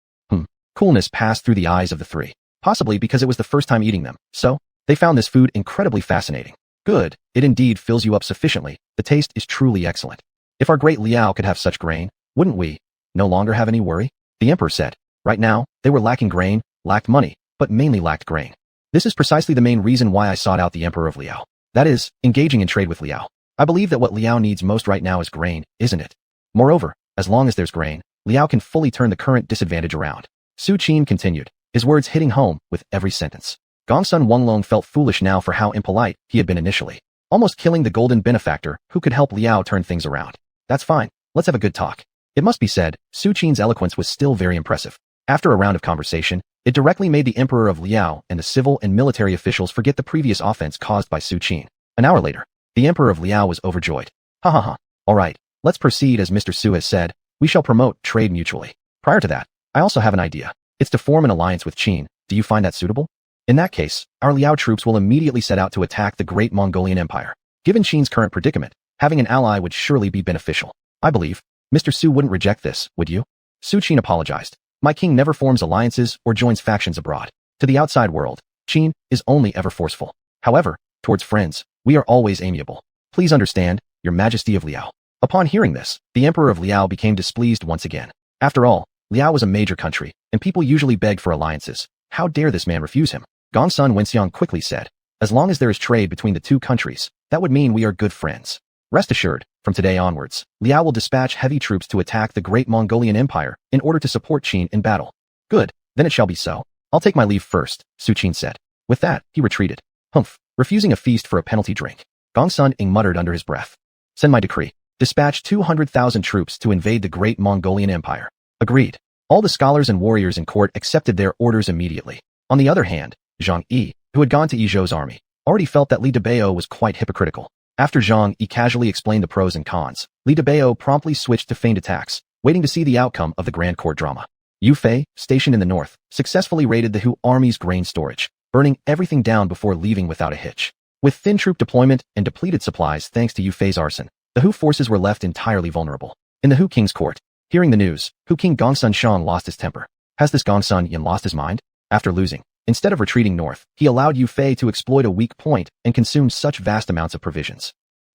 Coolness passed through the eyes of the three, possibly because it was the first time eating them, so they found this food incredibly fascinating. Good, it indeed fills you up sufficiently. The taste is truly excellent. If our great Liao could have such grain, wouldn't we no longer have any worry? The Emperor said. Right now, they were lacking grain, lacked money, but mainly lacked grain. This is precisely the main reason why I sought out the Emperor of Liao. That is, engaging in trade with Liao. I believe that what Liao needs most right now is grain, isn't it? Moreover, as long as there's grain, Liao can fully turn the current disadvantage around. Su Qin continued. his words hitting home with every sentence. Gongsun Wanglong felt foolish now for how impolite he had been initially, almost killing the golden benefactor who could help Liao turn things around. That's fine, let's have a good talk. It must be said, Su Qin's eloquence was still very impressive. After a round of conversation, it directly made the Emperor of Liao and the civil and military officials forget the previous offense caused by Su Qin. An hour later, the Emperor of Liao was overjoyed. Ha ha ha. Alright, let's proceed as Mr. Su has said, we shall promote trade mutually. Prior to that, I also have an idea. It's to form an alliance with Qin. Do you find that suitable? In that case, our Liao troops will immediately set out to attack the Great Mongolian Empire. Given Qin's current predicament, having an ally would surely be beneficial. I believe. Mr. Su wouldn't reject this, would you? Su Qin apologized. My king never forms alliances or joins factions abroad. To the outside world, Qin is only ever forceful. However, towards friends, we are always amiable. Please understand, Your Majesty of Liao. Upon hearing this, the Emperor of Liao became displeased once again. After all, Liao was a major country, and people usually beg for alliances. How dare this man refuse him? Gongsun Wenxiang quickly said, as long as there is trade between the two countries, that would mean we are good friends. Rest assured, from today onwards, Liao will dispatch heavy troops to attack the Great Mongolian Empire in order to support Qin in battle. Good, then it shall be so. I'll take my leave first, Su Qin said. With that, he retreated. Humph, refusing a feast for a penalty drink. Gongsun Ing muttered under his breath. Send my decree. Dispatch 200,000 troops to invade the Great Mongolian Empire. Agreed. All the scholars and warriors in court accepted their orders immediately. On the other hand, Zhang Yi, who had gone to Yizhou's army, already felt that Li Debao was quite hypocritical. After Zhang Yi casually explained the pros and cons, Li Debao promptly switched to feigned attacks, waiting to see the outcome of the grand court drama. Yu Fei, stationed in the north, successfully raided the Hu army's grain storage, burning everything down before leaving without a hitch. With thin troop deployment and depleted supplies thanks to Yu Fei's arson, the Hu forces were left entirely vulnerable. In the Hu king's court, hearing the news, Hu king Gongsun Shang lost his temper. Has this Gongsun Yin lost his mind? After losing, instead of retreating north, he allowed Yu Fei to exploit a weak point and consume such vast amounts of provisions.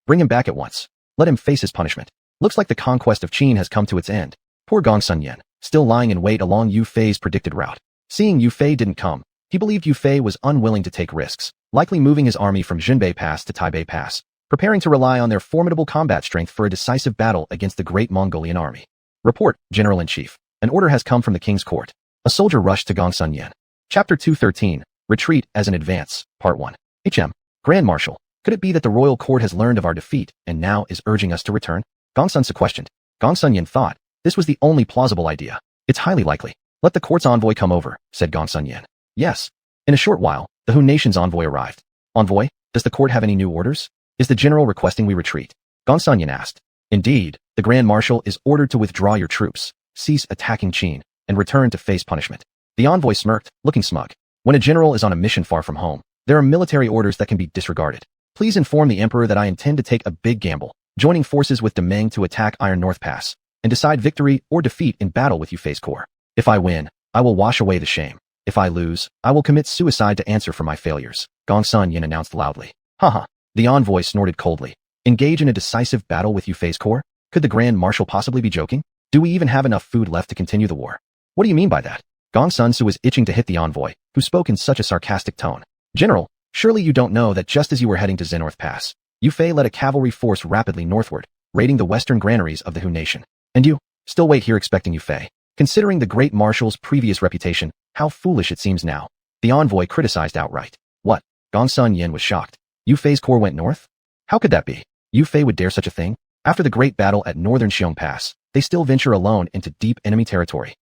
Bring him back at once. Let him face his punishment. Looks like the conquest of Qin has come to its end. Poor Gongsun Yin, still lying in wait along Yu Fei's predicted route. Seeing Yu Fei didn't come, he believed Yu Fei was unwilling to take risks, likely moving his army from Jinbei Pass to Taibei Pass, preparing to rely on their formidable combat strength for a decisive battle against the Great Mongolian Army. Report, General-in-Chief. An order has come from the King's Court. A soldier rushed to Gongsun Yin. Chapter 213, Retreat as an Advance, Part 1. Grand Marshal, could it be that the royal court has learned of our defeat and now is urging us to return? Gongsun Su questioned. Gongsun Yin thought, this was the only plausible idea. It's highly likely. Let the court's envoy come over, said Gongsun Yin. Yes. In a short while, the Hu nation's envoy arrived. Envoy, does the court have any new orders? Is the general requesting we retreat? Gongsun Yin asked. Indeed, the Grand Marshal is ordered to withdraw your troops, cease attacking Qin, and return to face punishment. The envoy smirked, looking smug. When a general is on a mission far from home, there are military orders that can be disregarded. Please inform the emperor that I intend to take a big gamble, joining forces with Demeng to attack Iron North Pass, and decide victory or defeat in battle with Yu Fei's corps. If I win, I will wash away the shame. If I lose, I will commit suicide to answer for my failures, Gongsun Yin announced loudly. Haha. The envoy snorted coldly. Engage in a decisive battle with Yu Fei's corps? Could the Grand Marshal possibly be joking? Do we even have enough food left to continue the war? What do you mean by that? Gongsun Su was itching to hit the envoy, who spoke in such a sarcastic tone. General, surely you don't know that just as you were heading to Zenorth Pass, Yu Fei led a cavalry force rapidly northward, raiding the western granaries of the Hu nation. And you, still wait here expecting Yu Fei. Considering the Great Marshal's previous reputation, how foolish it seems now. The envoy criticized outright. What? Gongsun Yin was shocked. Yu Fei's corps went north? How could that be? Yu Fei would dare such a thing? After the great battle at northern Xiong Pass, they still venture alone into deep enemy territory.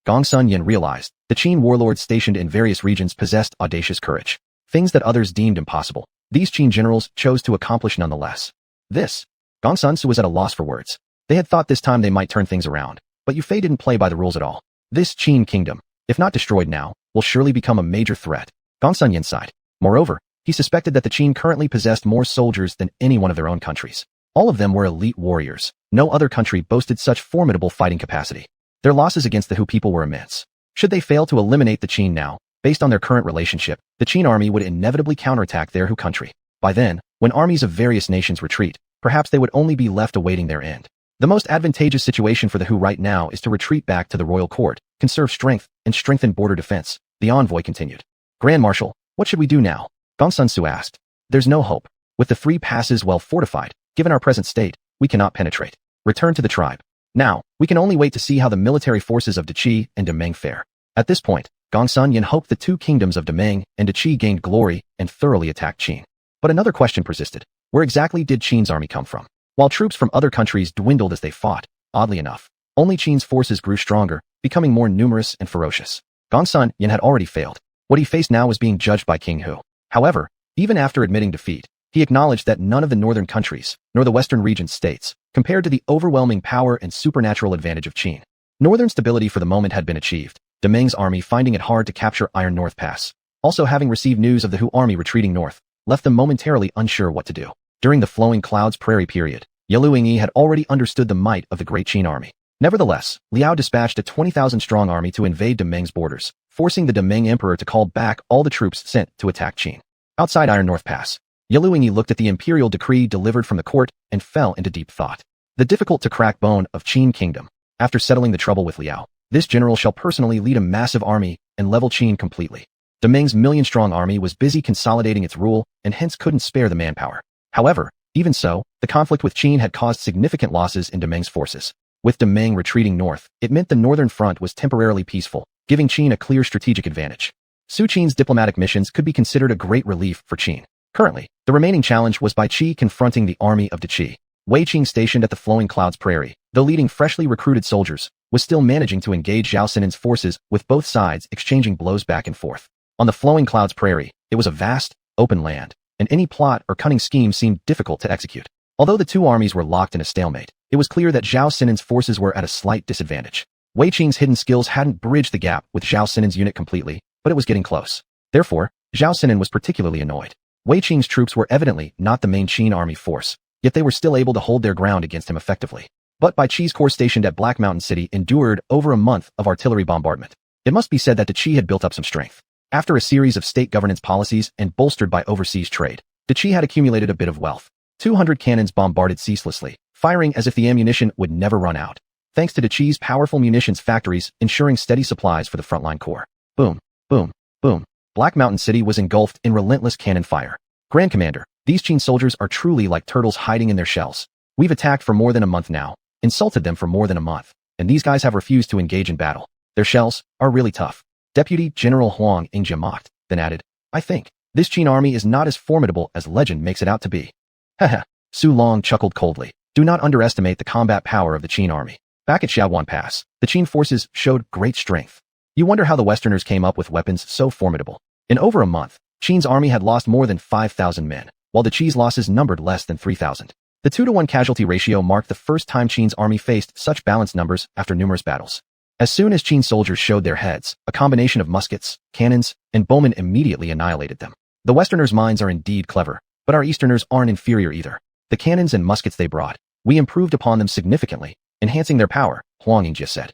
Gongsun Yin realized the Qin warlords stationed in various regions possessed audacious courage. Things that others deemed impossible, these Qin generals chose to accomplish nonetheless. Gongsun Su was at a loss for words. They had thought this time they might turn things around, but Yu Fei didn't play by the rules at all. This Qin kingdom, if not destroyed now, will surely become a major threat. Gongsun Yin sighed. Moreover, he suspected that the Qin currently possessed more soldiers than any one of their own countries. All of them were elite warriors. No other country boasted such formidable fighting capacity. Their losses against the Hu people were immense. Should they fail to eliminate the Qin now, based on their current relationship, the Qin army would inevitably counterattack their Hu country. By then, when armies of various nations retreat, perhaps they would only be left awaiting their end. The most advantageous situation for the Hu right now is to retreat back to the royal court, conserve strength, and strengthen border defense, the envoy continued. Grand Marshal, what should we do now? Gongsun Su asked. There's no hope. With the 3 passes well fortified, given our present state, we cannot penetrate. Return to the tribe. Now, we can only wait to see how the military forces of Deqi and Demeng fare. At this point, Gongsun Yan hoped the two kingdoms of Demeng and Qi gained glory and thoroughly attacked Qin. But another question persisted. Where exactly did Qin's army come from? While troops from other countries dwindled as they fought, oddly enough, only Qin's forces grew stronger, becoming more numerous and ferocious. Gongsun Yan had already failed. What he faced now was being judged by King Hu. However, even after admitting defeat, he acknowledged that none of the northern countries, nor the western region's states, compared to the overwhelming power and supernatural advantage of Qin. Northern stability for the moment had been achieved, Demeng's army finding it hard to capture Iron North Pass. Also having received news of the Hu army retreating north, left them momentarily unsure what to do. During the Flowing Clouds Prairie period, Yaluingyi had already understood the might of the Great Qin army. Nevertheless, Liao dispatched a 20,000-strong army to invade Demeng's borders, forcing the Demeng emperor to call back all the troops sent to attack Qin. Outside Iron North Pass, Yaluingyi looked at the imperial decree delivered from the court and fell into deep thought. The difficult-to-crack bone of Qin kingdom. After settling the trouble with Liao, this general shall personally lead a massive army and level Qin completely. Demeng's million-strong army was busy consolidating its rule and hence couldn't spare the manpower. However, even so, the conflict with Qin had caused significant losses in Demeng's forces. With Demeng retreating north, it meant the northern front was temporarily peaceful, giving Qin a clear strategic advantage. Su Qin's diplomatic missions could be considered a great relief for Qin. Currently, the remaining challenge was by Qi confronting the army of Qi. Wei Qing, stationed at the Flowing Clouds Prairie, though leading freshly recruited soldiers, was still managing to engage Zhao Sinan's forces, with both sides exchanging blows back and forth. On the Flowing Clouds Prairie, it was a vast, open land, and any plot or cunning scheme seemed difficult to execute. Although the two armies were locked in a stalemate, it was clear that Zhao Sinan's forces were at a slight disadvantage. Wei Qing's hidden skills hadn't bridged the gap with Zhao Sinan's unit completely, but it was getting close. Therefore, Zhao Sinan was particularly annoyed. Wei Qing's troops were evidently not the main Qin army force, yet they were still able to hold their ground against him effectively. But Bai Qi's corps stationed at Black Mountain City endured over a month of artillery bombardment. It must be said that the Qi had built up some strength. After a series of state governance policies and bolstered by overseas trade, the Qi had accumulated a bit of wealth. 200 cannons bombarded ceaselessly, firing as if the ammunition would never run out. Thanks to the Qi's powerful munitions factories ensuring steady supplies for the frontline corps. Boom, boom, boom. Black Mountain City was engulfed in relentless cannon fire. Grand Commander, these Qin soldiers are truly like turtles hiding in their shells. We've attacked for more than a month now, insulted them for more than a month, and these guys have refused to engage in battle. Their shells are really tough. Deputy General Huang Yingjia mocked, then added, I think this Qin army is not as formidable as legend makes it out to be. Haha, Su Long chuckled coldly. Do not underestimate the combat power of the Qin army. Back at Xuanhuan Pass, the Qin forces showed great strength. You wonder how the Westerners came up with weapons so formidable. In over a month, Qin's army had lost more than 5,000 men, while the Qi's losses numbered less than 3,000. The 2-to-1 casualty ratio marked the first time Qin's army faced such balanced numbers after numerous battles. As soon as Qin soldiers showed their heads, a combination of muskets, cannons, and bowmen immediately annihilated them. The Westerners' minds are indeed clever, but our Easterners aren't inferior either. The cannons and muskets they brought, we improved upon them significantly, enhancing their power, Huang Yingjia said.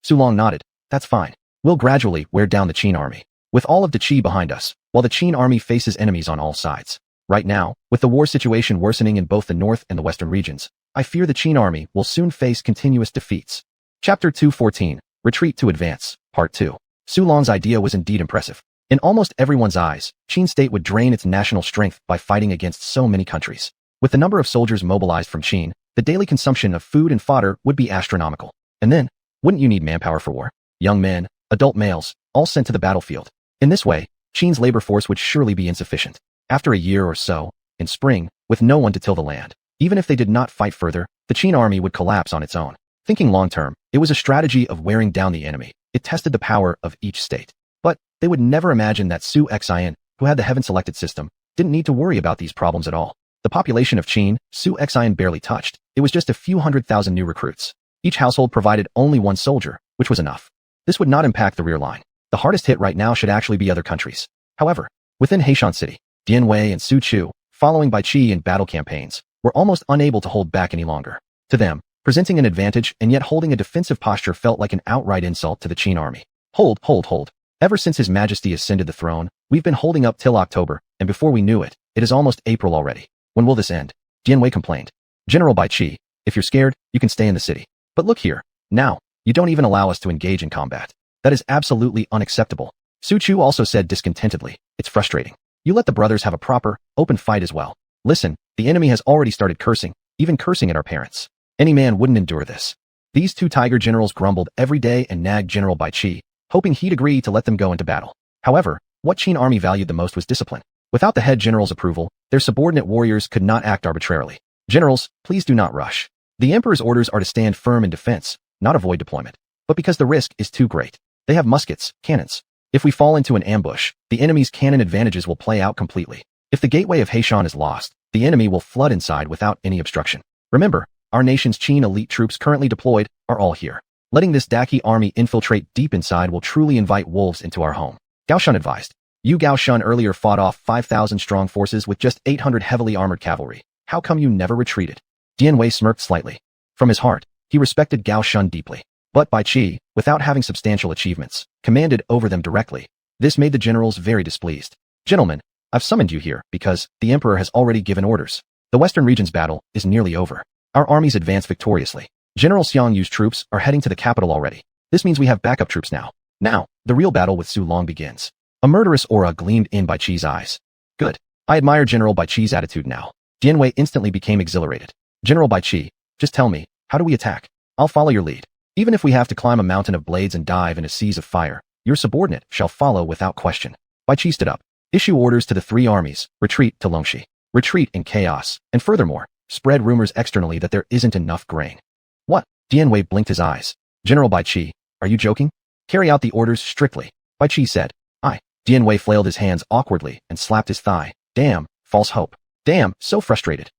Su Long nodded. That's fine. We'll gradually wear down the Qin army, with all of the Qi behind us, while the Qin army faces enemies on all sides. Right now, with the war situation worsening in both the north and the western regions, I fear the Qin army will soon face continuous defeats. Chapter 214, Retreat to Advance, Part 2. Su Long's idea was indeed impressive. In almost everyone's eyes, Qin state would drain its national strength by fighting against so many countries. With the number of soldiers mobilized from Qin, the daily consumption of food and fodder would be astronomical. And then, wouldn't you need manpower for war? Young men, adult males, all sent to the battlefield. In this way, Qin's labor force would surely be insufficient. After a year or so, in spring, with no one to till the land, even if they did not fight further, the Qin army would collapse on its own. Thinking long-term, it was a strategy of wearing down the enemy. It tested the power of each state. But they would never imagine that xuanhuan, who had the heaven-selected system, didn't need to worry about these problems at all. The population of Qin, xuanhuan barely touched. It was just a few 100,000 new recruits. Each household provided only one soldier, which was enough. This would not impact the rear line. The hardest hit right now should actually be other countries. However, within Heishan City, Dianwei and Su Chu, following by Qi in battle campaigns, were almost unable to hold back any longer. To them, presenting an advantage and yet holding a defensive posture felt like an outright insult to the Qin army. Hold. Ever since His Majesty ascended the throne, we've been holding up till October, and before we knew it, it is almost April already. When will this end? Dianwei complained. General Bai Qi, if you're scared, you can stay in the city. But look here. Now, you don't even allow us to engage in combat. That is absolutely unacceptable. Su Chu also said discontentedly. It's frustrating. You let the brothers have a proper, open fight as well. Listen, the enemy has already started cursing, even cursing at our parents. Any man wouldn't endure this. These two tiger generals grumbled every day and nagged General Bai Qi, hoping he'd agree to let them go into battle. However, what Qin army valued the most was discipline. Without the head general's approval, their subordinate warriors could not act arbitrarily. Generals, please do not rush. The emperor's orders are to stand firm in defense, not avoid deployment. But because the risk is too great, they have muskets, cannons. If we fall into an ambush, the enemy's cannon advantages will play out completely. If the gateway of Heishan is lost, the enemy will flood inside without any obstruction. Remember, our nation's Qin elite troops currently deployed are all here. Letting this Daqi army infiltrate deep inside will truly invite wolves into our home. Gao Shun advised. Gao Shun earlier fought off 5,000 strong forces with just 800 heavily armored cavalry. How come you never retreated? Dian Wei smirked slightly. From his heart, he respected Gao Shun deeply. But Bai Qi, without having substantial achievements, commanded over them directly. This made the generals very displeased. Gentlemen, I've summoned you here because the emperor has already given orders. The Western region's battle is nearly over. Our armies advance victoriously. General Xiang Yu's troops are heading to the capital already. This means we have backup troops now. Now, the real battle with Su Long begins. A murderous aura gleamed in Bai Qi's eyes. Good. I admire General Bai Qi's attitude now. Dian Wei instantly became exhilarated. General Bai Qi, just tell me, how do we attack? I'll follow your lead. Even if we have to climb a mountain of blades and dive into seas of fire, your subordinate shall follow without question. Bai Qi stood up. Issue orders to the three armies, retreat to Longxi. Retreat in chaos, and furthermore, spread rumors externally that there isn't enough grain. What? Dian Wei blinked his eyes. General Bai Qi, are you joking? Carry out the orders strictly. Bai Qi said. Aye. Dian Wei flailed his hands awkwardly and slapped his thigh. Damn, false hope. Damn, so frustrated.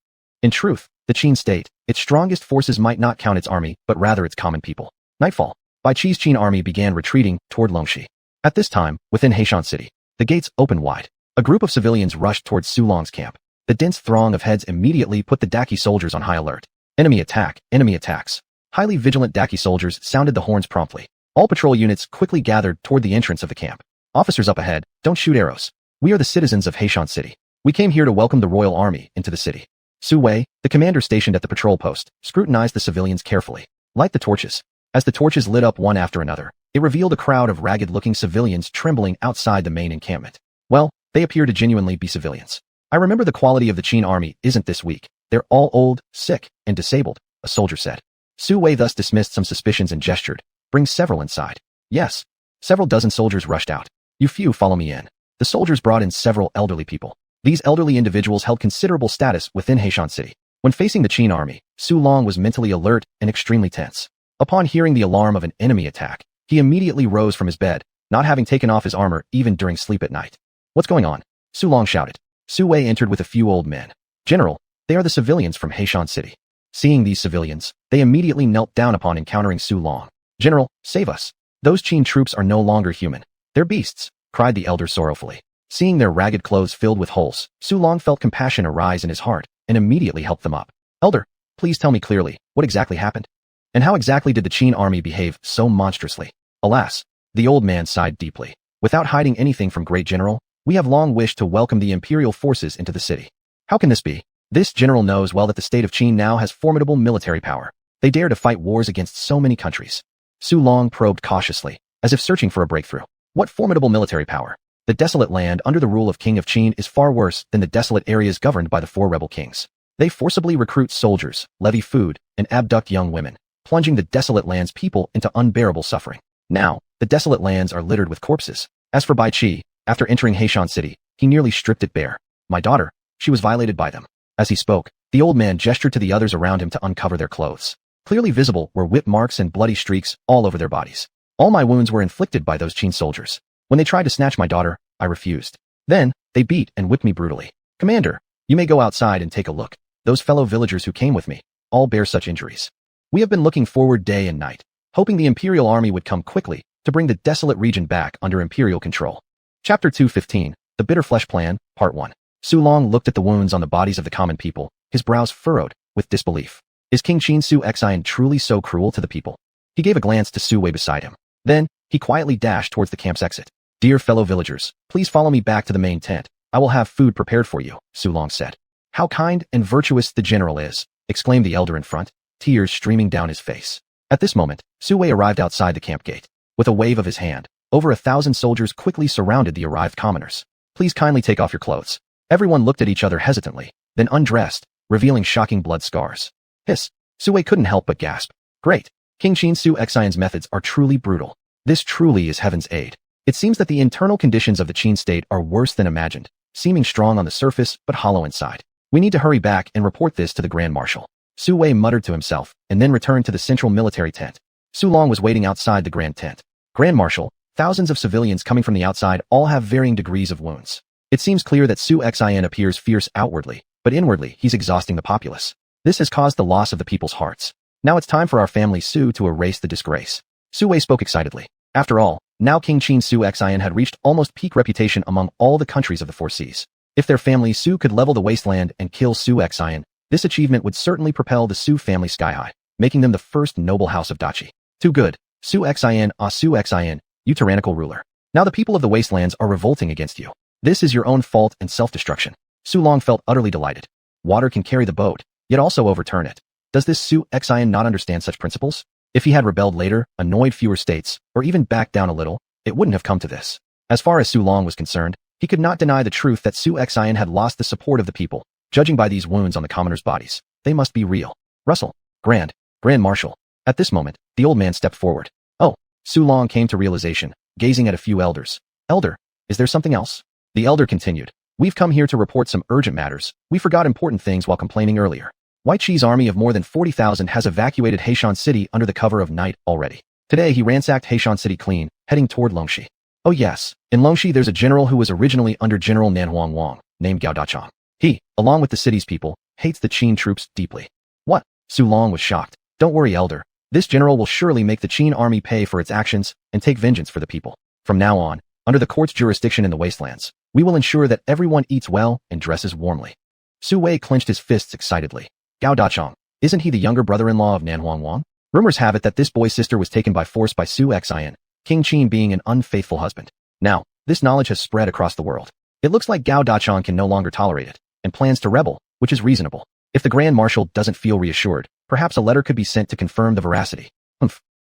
In truth, the Qin state, its strongest forces might not count its army, but rather its common people. Nightfall. Bai Qi's Qin army began retreating toward Longxi. At this time, within Heishan City, the gates opened wide. A group of civilians rushed towards Su Long's camp. The dense throng of heads immediately put the Daqi soldiers on high alert. Enemy attack, enemy attacks. Highly vigilant Daqi soldiers sounded the horns promptly. All patrol units quickly gathered toward the entrance of the camp. Officers up ahead, don't shoot arrows. We are the citizens of Heishan City. We came here to welcome the royal army into the city. Su Wei, the commander stationed at the patrol post, scrutinized the civilians carefully. Light the torches. As the torches lit up one after another, it revealed a crowd of ragged-looking civilians trembling outside the main encampment. Well, they appear to genuinely be civilians. I remember the quality of the Qin army isn't this weak. They're all old, sick, and disabled, a soldier said. Su Wei thus dismissed some suspicions and gestured. Bring several inside. Yes. Several dozen soldiers rushed out. You few follow me in. The soldiers brought in several elderly people. These elderly individuals held considerable status within Heishan City. When facing the Qin army, Su Long was mentally alert and extremely tense. Upon hearing the alarm of an enemy attack, he immediately rose from his bed, not having taken off his armor even during sleep at night. What's going on? Su Long shouted. Su Wei entered with a few old men. General, they are the civilians from Heishan City. Seeing these civilians, they immediately knelt down upon encountering Su Long. General, save us. Those Qin troops are no longer human. They're beasts, cried the elder sorrowfully. Seeing their ragged clothes filled with holes, Su Long felt compassion arise in his heart and immediately helped them up. Elder, please tell me clearly, what exactly happened? And how exactly did the Qin army behave so monstrously? Alas, the old man sighed deeply. Without hiding anything from Great General, we have long wished to welcome the imperial forces into the city. How can this be? This general knows well that the state of Qin now has formidable military power. They dare to fight wars against so many countries. Su Long probed cautiously, as if searching for a breakthrough. What formidable military power? The desolate land under the rule of King of Qin is far worse than the desolate areas governed by the four rebel kings. They forcibly recruit soldiers, levy food, and abduct young women, plunging the desolate land's people into unbearable suffering. Now, the desolate lands are littered with corpses. As for Bai Qi, after entering Heishan City, he nearly stripped it bare. My daughter, she was violated by them. As he spoke, the old man gestured to the others around him to uncover their clothes. Clearly visible were whip marks and bloody streaks all over their bodies. All my wounds were inflicted by those Qin soldiers. When they tried to snatch my daughter, I refused. Then, they beat and whipped me brutally. Commander, you may go outside and take a look. Those fellow villagers who came with me, all bear such injuries. We have been looking forward day and night, hoping the imperial army would come quickly to bring the desolate region back under imperial control. Chapter 215, The Bitter Flesh Plan, Part 1. Su Long looked at the wounds on the bodies of the common people, his brows furrowed with disbelief. Is King Qin Su Xuanhuan truly so cruel to the people? He gave a glance to Su Wei beside him. Then, he quietly dashed towards the camp's exit. Dear fellow villagers, please follow me back to the main tent. I will have food prepared for you, Su Long said. How kind and virtuous the general is, exclaimed the elder in front, tears streaming down his face. At this moment, Su Wei arrived outside the camp gate. With a wave of his hand, over 1,000 soldiers quickly surrounded the arrived commoners. Please kindly take off your clothes. Everyone looked at each other hesitantly, then undressed, revealing shocking blood scars. Hiss. Su Wei couldn't help but gasp. Great. King Qin Su Xuanhuan's methods are truly brutal. This truly is heaven's aid. It seems that the internal conditions of the Qin state are worse than imagined, seeming strong on the surface but hollow inside. We need to hurry back and report this to the Grand Marshal. Su Wei muttered to himself and then returned to the central military tent. Su Long was waiting outside the grand tent. Grand Marshal, thousands of civilians coming from the outside all have varying degrees of wounds. It seems clear that Su Xian appears fierce outwardly, but inwardly he's exhausting the populace. This has caused the loss of the people's hearts. Now it's time for our family Su to erase the disgrace. Su Wei spoke excitedly. After all, now King Qin Su Xian had reached almost peak reputation among all the countries of the Four Seas. If their family Su could level the wasteland and kill Su Xian, this achievement would certainly propel the Su family sky high, making them the first noble house of Dachi. Too good. Su Xian, Su Xian, you tyrannical ruler. Now the people of the wastelands are revolting against you. This is your own fault and self-destruction. Su Long felt utterly delighted. Water can carry the boat, yet also overturn it. Does this Su Xian not understand such principles? If he had rebelled later, annoyed fewer states, or even backed down a little, it wouldn't have come to this. As far as Su Long was concerned, he could not deny the truth that Su Xian had lost the support of the people. Judging by these wounds on the commoners' bodies, they must be real. Russell, Grand Marshal. At this moment, the old man stepped forward. Oh, Su Long came to realization, gazing at a few elders. Elder, is there something else? The elder continued. We've come here to report some urgent matters. We forgot important things while complaining earlier. White Qi's army of more than 40,000 has evacuated Heishan City under the cover of night already. Today he ransacked Heishan City clean, heading toward Longxi. Oh yes, in Longxi there's a general who was originally under General Xuanhuan, named Gao Dachang. He, along with the city's people, hates the Qin troops deeply. What? Su Long was shocked. Don't worry, elder. This general will surely make the Qin army pay for its actions and take vengeance for the people. From now on, under the court's jurisdiction in the wastelands, we will ensure that everyone eats well and dresses warmly. Su Wei clenched his fists excitedly. Gao Dachang, isn't he the younger brother-in-law of Xuanhuan? Rumors have it that this boy's sister was taken by force by Su Xian, King Qin being an unfaithful husband. Now, this knowledge has spread across the world. It looks like Gao Dachang can no longer tolerate it, and plans to rebel, which is reasonable. If the Grand Marshal doesn't feel reassured, perhaps a letter could be sent to confirm the veracity.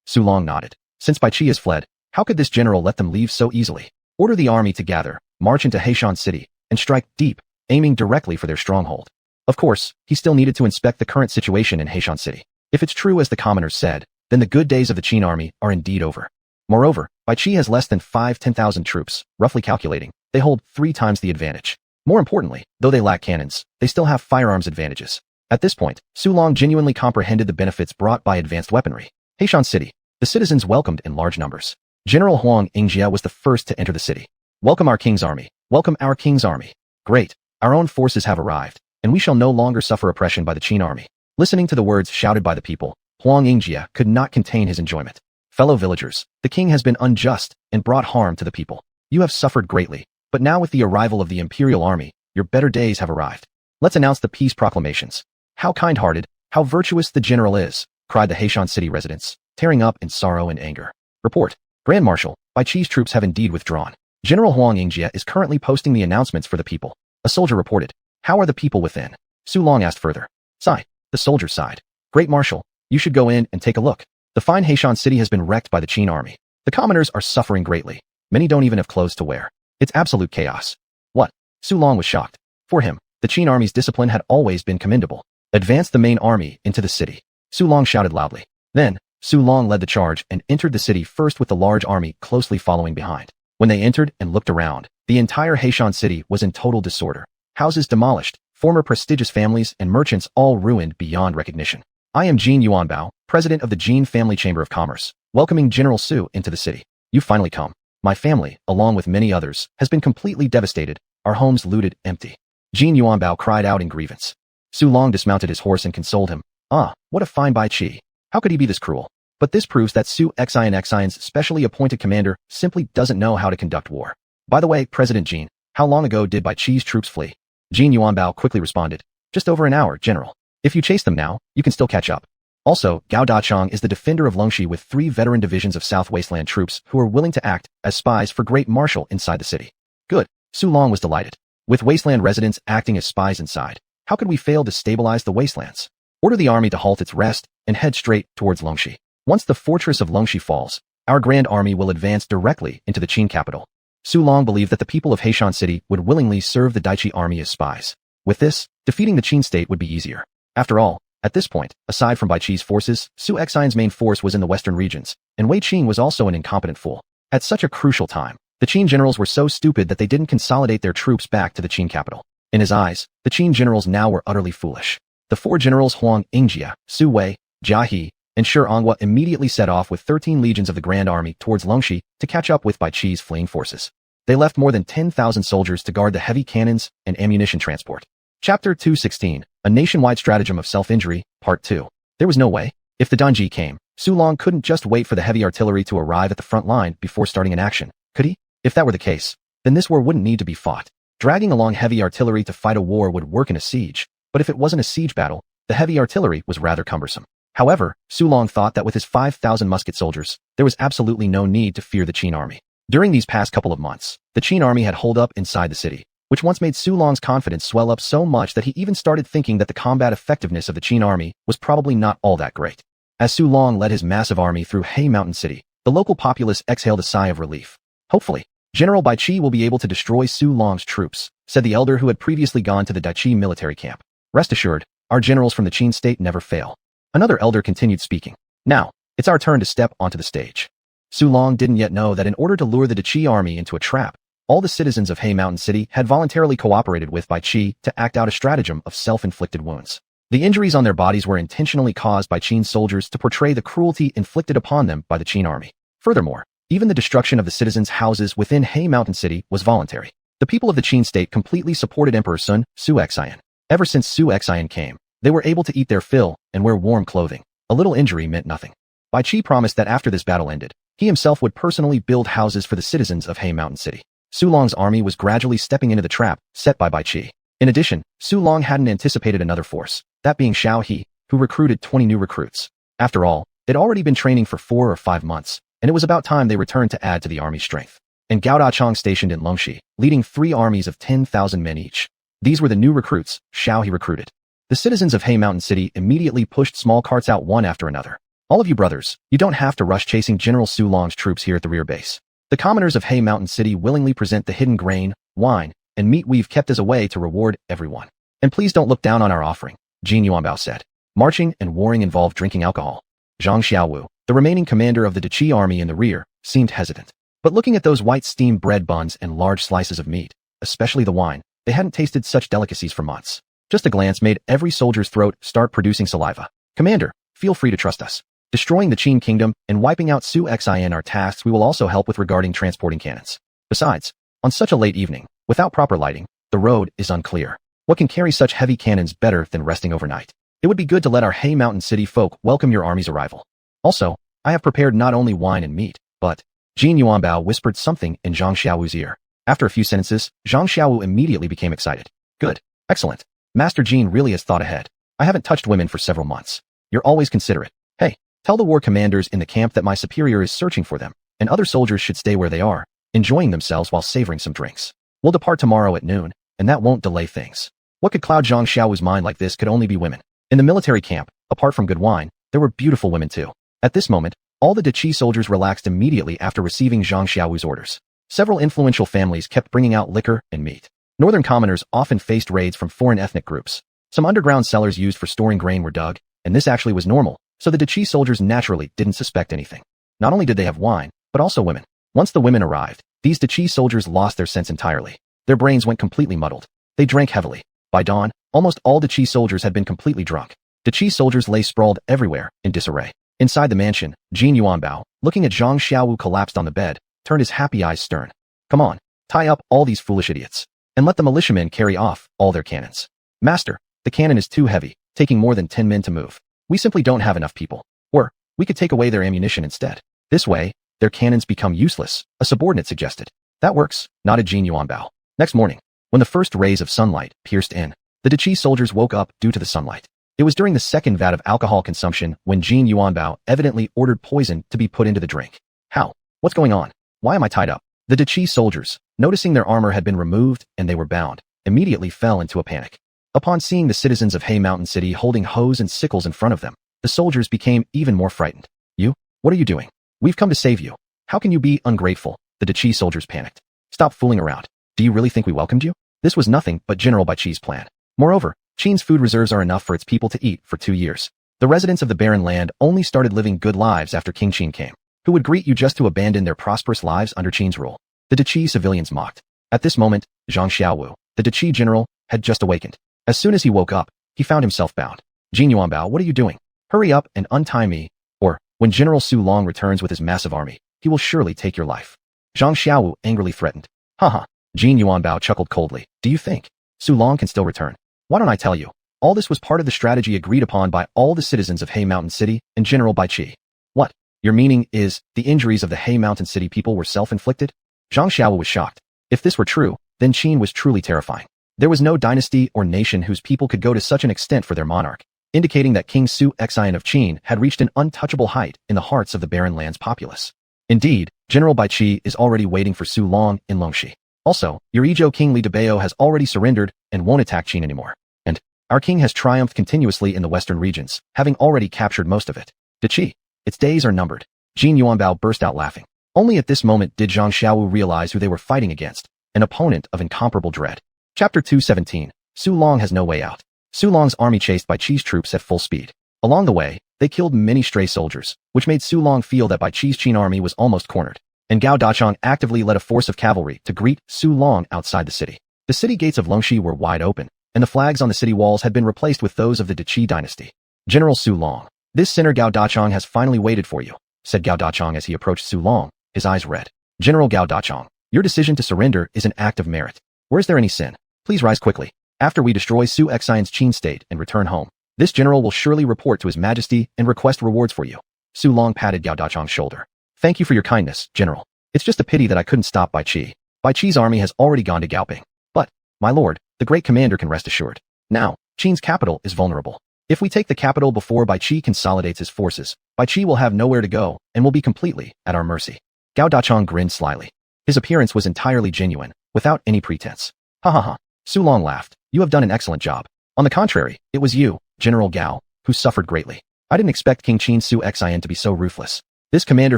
Su Long nodded. Since Bai Qi has fled, how could this general let them leave so easily? Order the army to gather, march into Heishan City, and strike deep, aiming directly for their stronghold. Of course, he still needed to inspect the current situation in Heishan City. If it's true as the commoners said, then the good days of the Qin army are indeed over. Moreover, Bai Qi has less than 10,000 troops, roughly calculating. They hold 3 times the advantage. More importantly, though they lack cannons, they still have firearms advantages. At this point, Su Long genuinely comprehended the benefits brought by advanced weaponry. Heishan City. The citizens welcomed in large numbers. General Huang Yingjia was the first to enter the city. Welcome our king's army. Welcome our king's army. Great. Our own forces have arrived, and we shall no longer suffer oppression by the Qin army. Listening to the words shouted by the people, Huang Yingjia could not contain his enjoyment. Fellow villagers, the king has been unjust and brought harm to the people. You have suffered greatly, but now with the arrival of the imperial army, your better days have arrived. Let's announce the peace proclamations. How kind-hearted, how virtuous the general is, cried the Heishan City residents, tearing up in sorrow and anger. Report. Grand Marshal, Bai Qi's troops have indeed withdrawn. General Huang Yingjia is currently posting the announcements for the people. A soldier reported. How are the people within? Su Long asked further. Sigh. The soldier sighed. Great Marshal, you should go in and take a look. The fine Heishan City has been wrecked by the Qin army. The commoners are suffering greatly. Many don't even have clothes to wear. It's absolute chaos. What? Su Long was shocked. For him, the Qin army's discipline had always been commendable. Advance the main army into the city. Su Long shouted loudly. Then, Su Long led the charge and entered the city first with the large army closely following behind. When they entered and looked around, the entire Heishan City was in total disorder. Houses demolished, former prestigious families and merchants all ruined beyond recognition. I am Jin Yuanbao, president of the Jin Family Chamber of Commerce, welcoming General Su into the city. You finally come. My family, along with many others, has been completely devastated, our homes looted, empty. Jin Yuanbao cried out in grievance. Su Long dismounted his horse and consoled him. Ah, what a fine Bai Qi. How could he be this cruel? But this proves that Su Xian's specially appointed commander simply doesn't know how to conduct war. By the way, President Jin, how long ago did Bai Qi's troops flee? Jin Yuanbao quickly responded. Just over an hour, General. If you chase them now, you can still catch up. Also, Gao Dachang is the defender of Longxi with 3 veteran divisions of South Wasteland troops who are willing to act as spies for Great Marshal inside the city. Good. Su Long was delighted. With Wasteland residents acting as spies inside, how could we fail to stabilize the Wastelands? Order the army to halt its rest and head straight towards Longxi. Once the fortress of Longxi falls, our grand army will advance directly into the Qin capital. Su Long believed that the people of Heishan City would willingly serve the Daiqi army as spies. With this, defeating the Qin state would be easier. After all, At this point, aside from Bai Qi's forces, Su Xian's main force was in the western regions, and Wei Qing was also an incompetent fool. At such a crucial time, the Qin generals were so stupid that they didn't consolidate their troops back to the Qin capital. In his eyes, the Qin generals now were utterly foolish. The four generals Huang Yingjia, Su Wei, Jia He, and Xuanhuan immediately set off with 13 legions of the Grand Army towards Longxi to catch up with Bai Qi's fleeing forces. They left more than 10,000 soldiers to guard the heavy cannons and ammunition transport. Chapter 216, A Nationwide Stratagem of Self-Injury, Part 2. There was no way. If the Danji came, Su Long couldn't just wait for the heavy artillery to arrive at the front line before starting an action, could he? If that were the case, then this war wouldn't need to be fought. Dragging along heavy artillery to fight a war would work in a siege, but if it wasn't a siege battle, the heavy artillery was rather cumbersome. However, Su Long thought that with his 5,000 musket soldiers, there was absolutely no need to fear the Qin army. During these past couple of months, the Qin army had holed up inside the city, which once made Su Long's confidence swell up so much that he even started thinking that the combat effectiveness of the Qin army was probably not all that great. As Su Long led his massive army through He Mountain City, the local populace exhaled a sigh of relief. Hopefully, General Bai Qi will be able to destroy Su Long's troops, said the elder who had previously gone to the Daiqi military camp. Rest assured, our generals from the Qin state never fail. Another elder continued speaking. Now, it's our turn to step onto the stage. Su Long didn't yet know that in order to lure the Daiqi army into a trap, all the citizens of He Mountain City had voluntarily cooperated with Bai Qi to act out a stratagem of self-inflicted wounds. The injuries on their bodies were intentionally caused by Qin soldiers to portray the cruelty inflicted upon them by the Qin army. Furthermore, even the destruction of the citizens' houses within He Mountain City was voluntary. The people of the Qin state completely supported Emperor Sun, Su Xian. Ever since Su Xian came, they were able to eat their fill and wear warm clothing. A little injury meant nothing. Bai Qi promised that after this battle ended, he himself would personally build houses for the citizens of He Mountain City. Su Long's army was gradually stepping into the trap set by Bai Qi. In addition, Su Long hadn't anticipated another force, that being Xiao He, who recruited 20 new recruits. After all, they'd already been training for 4 or 5 months, and it was about time they returned to add to the army's strength. And Gao Dachong stationed in Longxi, leading 3 armies of 10,000 men each. These were the new recruits Xiao He recruited. The citizens of He Mountain City immediately pushed small carts out one after another. All of you brothers, you don't have to rush chasing General Su Long's troops here at the rear base. The commoners of He Mountain City willingly present the hidden grain, wine, and meat we've kept as a way to reward everyone. And please don't look down on our offering, Jin Yuanbao said. Marching and warring involved drinking alcohol. Zhang Xiaowu, the remaining commander of the Daiqi army in the rear, seemed hesitant. But looking at those white steamed bread buns and large slices of meat, especially the wine, they hadn't tasted such delicacies for months. Just a glance made every soldier's throat start producing saliva. Commander, feel free to trust us. Destroying the Qin kingdom and wiping out Su Xian are tasks we will also help with regarding transporting cannons. Besides, on such a late evening, without proper lighting, the road is unclear. What can carry such heavy cannons better than resting overnight? It would be good to let our He Mountain City folk welcome your army's arrival. Also, I have prepared not only wine and meat, but... Jin Yuanbao whispered something in Zhang Xiaowu's ear. After a few sentences, Zhang Xiaowu immediately became excited. Good. Excellent. Master Jin really has thought ahead. I haven't touched women for several months. You're always considerate. Hey, tell the war commanders in the camp that my superior is searching for them, and other soldiers should stay where they are, enjoying themselves while savoring some drinks. We'll depart tomorrow at noon, and that won't delay things. What could cloud Zhang Xiaowu's mind like this could only be women. In the military camp, apart from good wine, there were beautiful women too. At this moment, all the Daiqi soldiers relaxed immediately after receiving Zhang Xiaowu's orders. Several influential families kept bringing out liquor and meat. Northern commoners often faced raids from foreign ethnic groups. Some underground cellars used for storing grain were dug, and this actually was normal, so the Daiqi soldiers naturally didn't suspect anything. Not only did they have wine, but also women. Once the women arrived, these Daiqi soldiers lost their sense entirely. Their brains went completely muddled. They drank heavily. By dawn, almost all Daiqi soldiers had been completely drunk. Daiqi soldiers lay sprawled everywhere in disarray. Inside the mansion, Jin Yuanbao, looking at Zhang Xiaowu collapsed on the bed, turned his happy eyes stern. Come on, tie up all these foolish idiots, and let the militiamen carry off all their cannons. Master, the cannon is too heavy, taking more than 10 men to move. We simply don't have enough people. Or, we could take away their ammunition instead. This way, their cannons become useless, a subordinate suggested. That works, nodded Jin Yuanbao. Next morning, when the first rays of sunlight pierced in, the Daiqi soldiers woke up due to the sunlight. It was during the second vat of alcohol consumption when Jin Yuanbao evidently ordered poison to be put into the drink. How? What's going on? Why am I tied up? The Daiqi soldiers, noticing their armor had been removed and they were bound, immediately fell into a panic. Upon seeing the citizens of He Mountain City holding hoes and sickles in front of them, the soldiers became even more frightened. You? What are you doing? We've come to save you. How can you be ungrateful? The Daiqi soldiers panicked. Stop fooling around. Do you really think we welcomed you? This was nothing but General Bai Qi's plan. Moreover, Qin's food reserves are enough for its people to eat for 2 years. The residents of the barren land only started living good lives after King Qin came, who would greet you just to abandon their prosperous lives under Qin's rule. The Qi civilians mocked. At this moment, Zhang Xiaowu, the Qi general, had just awakened. As soon as he woke up, he found himself bound. Jin Yuanbao, what are you doing? Hurry up and untie me, or, when General Su Long returns with his massive army, he will surely take your life. Zhang Xiaowu angrily threatened. Haha. Jin Yuanbao chuckled coldly. Do you think Su Long can still return? Why don't I tell you? All this was part of the strategy agreed upon by all the citizens of Hay Mountain City and General Bai Qi. What? Your meaning is, the injuries of the Hay Mountain City people were self-inflicted? Zhang Xiaowu was shocked. If this were true, then Qin was truly terrifying. There was no dynasty or nation whose people could go to such an extent for their monarch, indicating that King Su Xian of Qin had reached an untouchable height in the hearts of the barren land's populace. Indeed, General Bai Qi is already waiting for Su Long in Longxi. Also, your Ezhou King Li Debao has already surrendered and won't attack Qin anymore. And our king has triumphed continuously in the western regions, having already captured most of it. De Qi, its days are numbered. Jin Yuanbao burst out laughing. Only at this moment did Zhang Xiaowu realize who they were fighting against, an opponent of incomparable dread. Chapter 217. Su Long has no way out. Su Long's army chased Bai Qi's troops at full speed. Along the way, they killed many stray soldiers, which made Su Long feel that Bai Qi's Qin army was almost cornered. And Gao Dachang actively led a force of cavalry to greet Su Long outside the city. The city gates of Longxi were wide open, and the flags on the city walls had been replaced with those of the Qi Dynasty. General Su Long, this sinner Gao Dachang has finally waited for you, said Gao Dachang as he approached Su Long, his eyes red. General Gao Dachang, your decision to surrender is an act of merit. Where is there any sin? Please rise quickly. After we destroy Su Xian's Qin state and return home, this general will surely report to his majesty and request rewards for you. Su Long patted Gao Dachang's shoulder. Thank you for your kindness, General. It's just a pity that I couldn't stop Bai Qi. Bai Qi's army has already gone to Gaoping. But, my lord, the great commander can rest assured. Now, Qin's capital is vulnerable. If we take the capital before Bai Qi consolidates his forces, Bai Qi will have nowhere to go and will be completely at our mercy. Gao Dachang grinned slyly. His appearance was entirely genuine, without any pretense. Ha ha ha. Su Long laughed. You have done an excellent job. On the contrary, it was you, General Gao, who suffered greatly. I didn't expect King Qin Su Xian to be so ruthless. This commander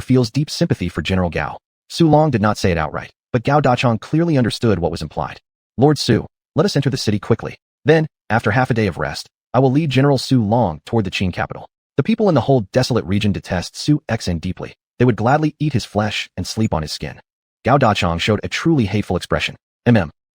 feels deep sympathy for General Gao. Su Long did not say it outright, but Gao Dachang clearly understood what was implied. Lord Su, let us enter the city quickly. Then, after half a day of rest, I will lead General Su Long toward the Qin capital. The people in the whole desolate region detest Su Xian deeply. They would gladly eat his flesh and sleep on his skin. Gao Dachang showed a truly hateful expression.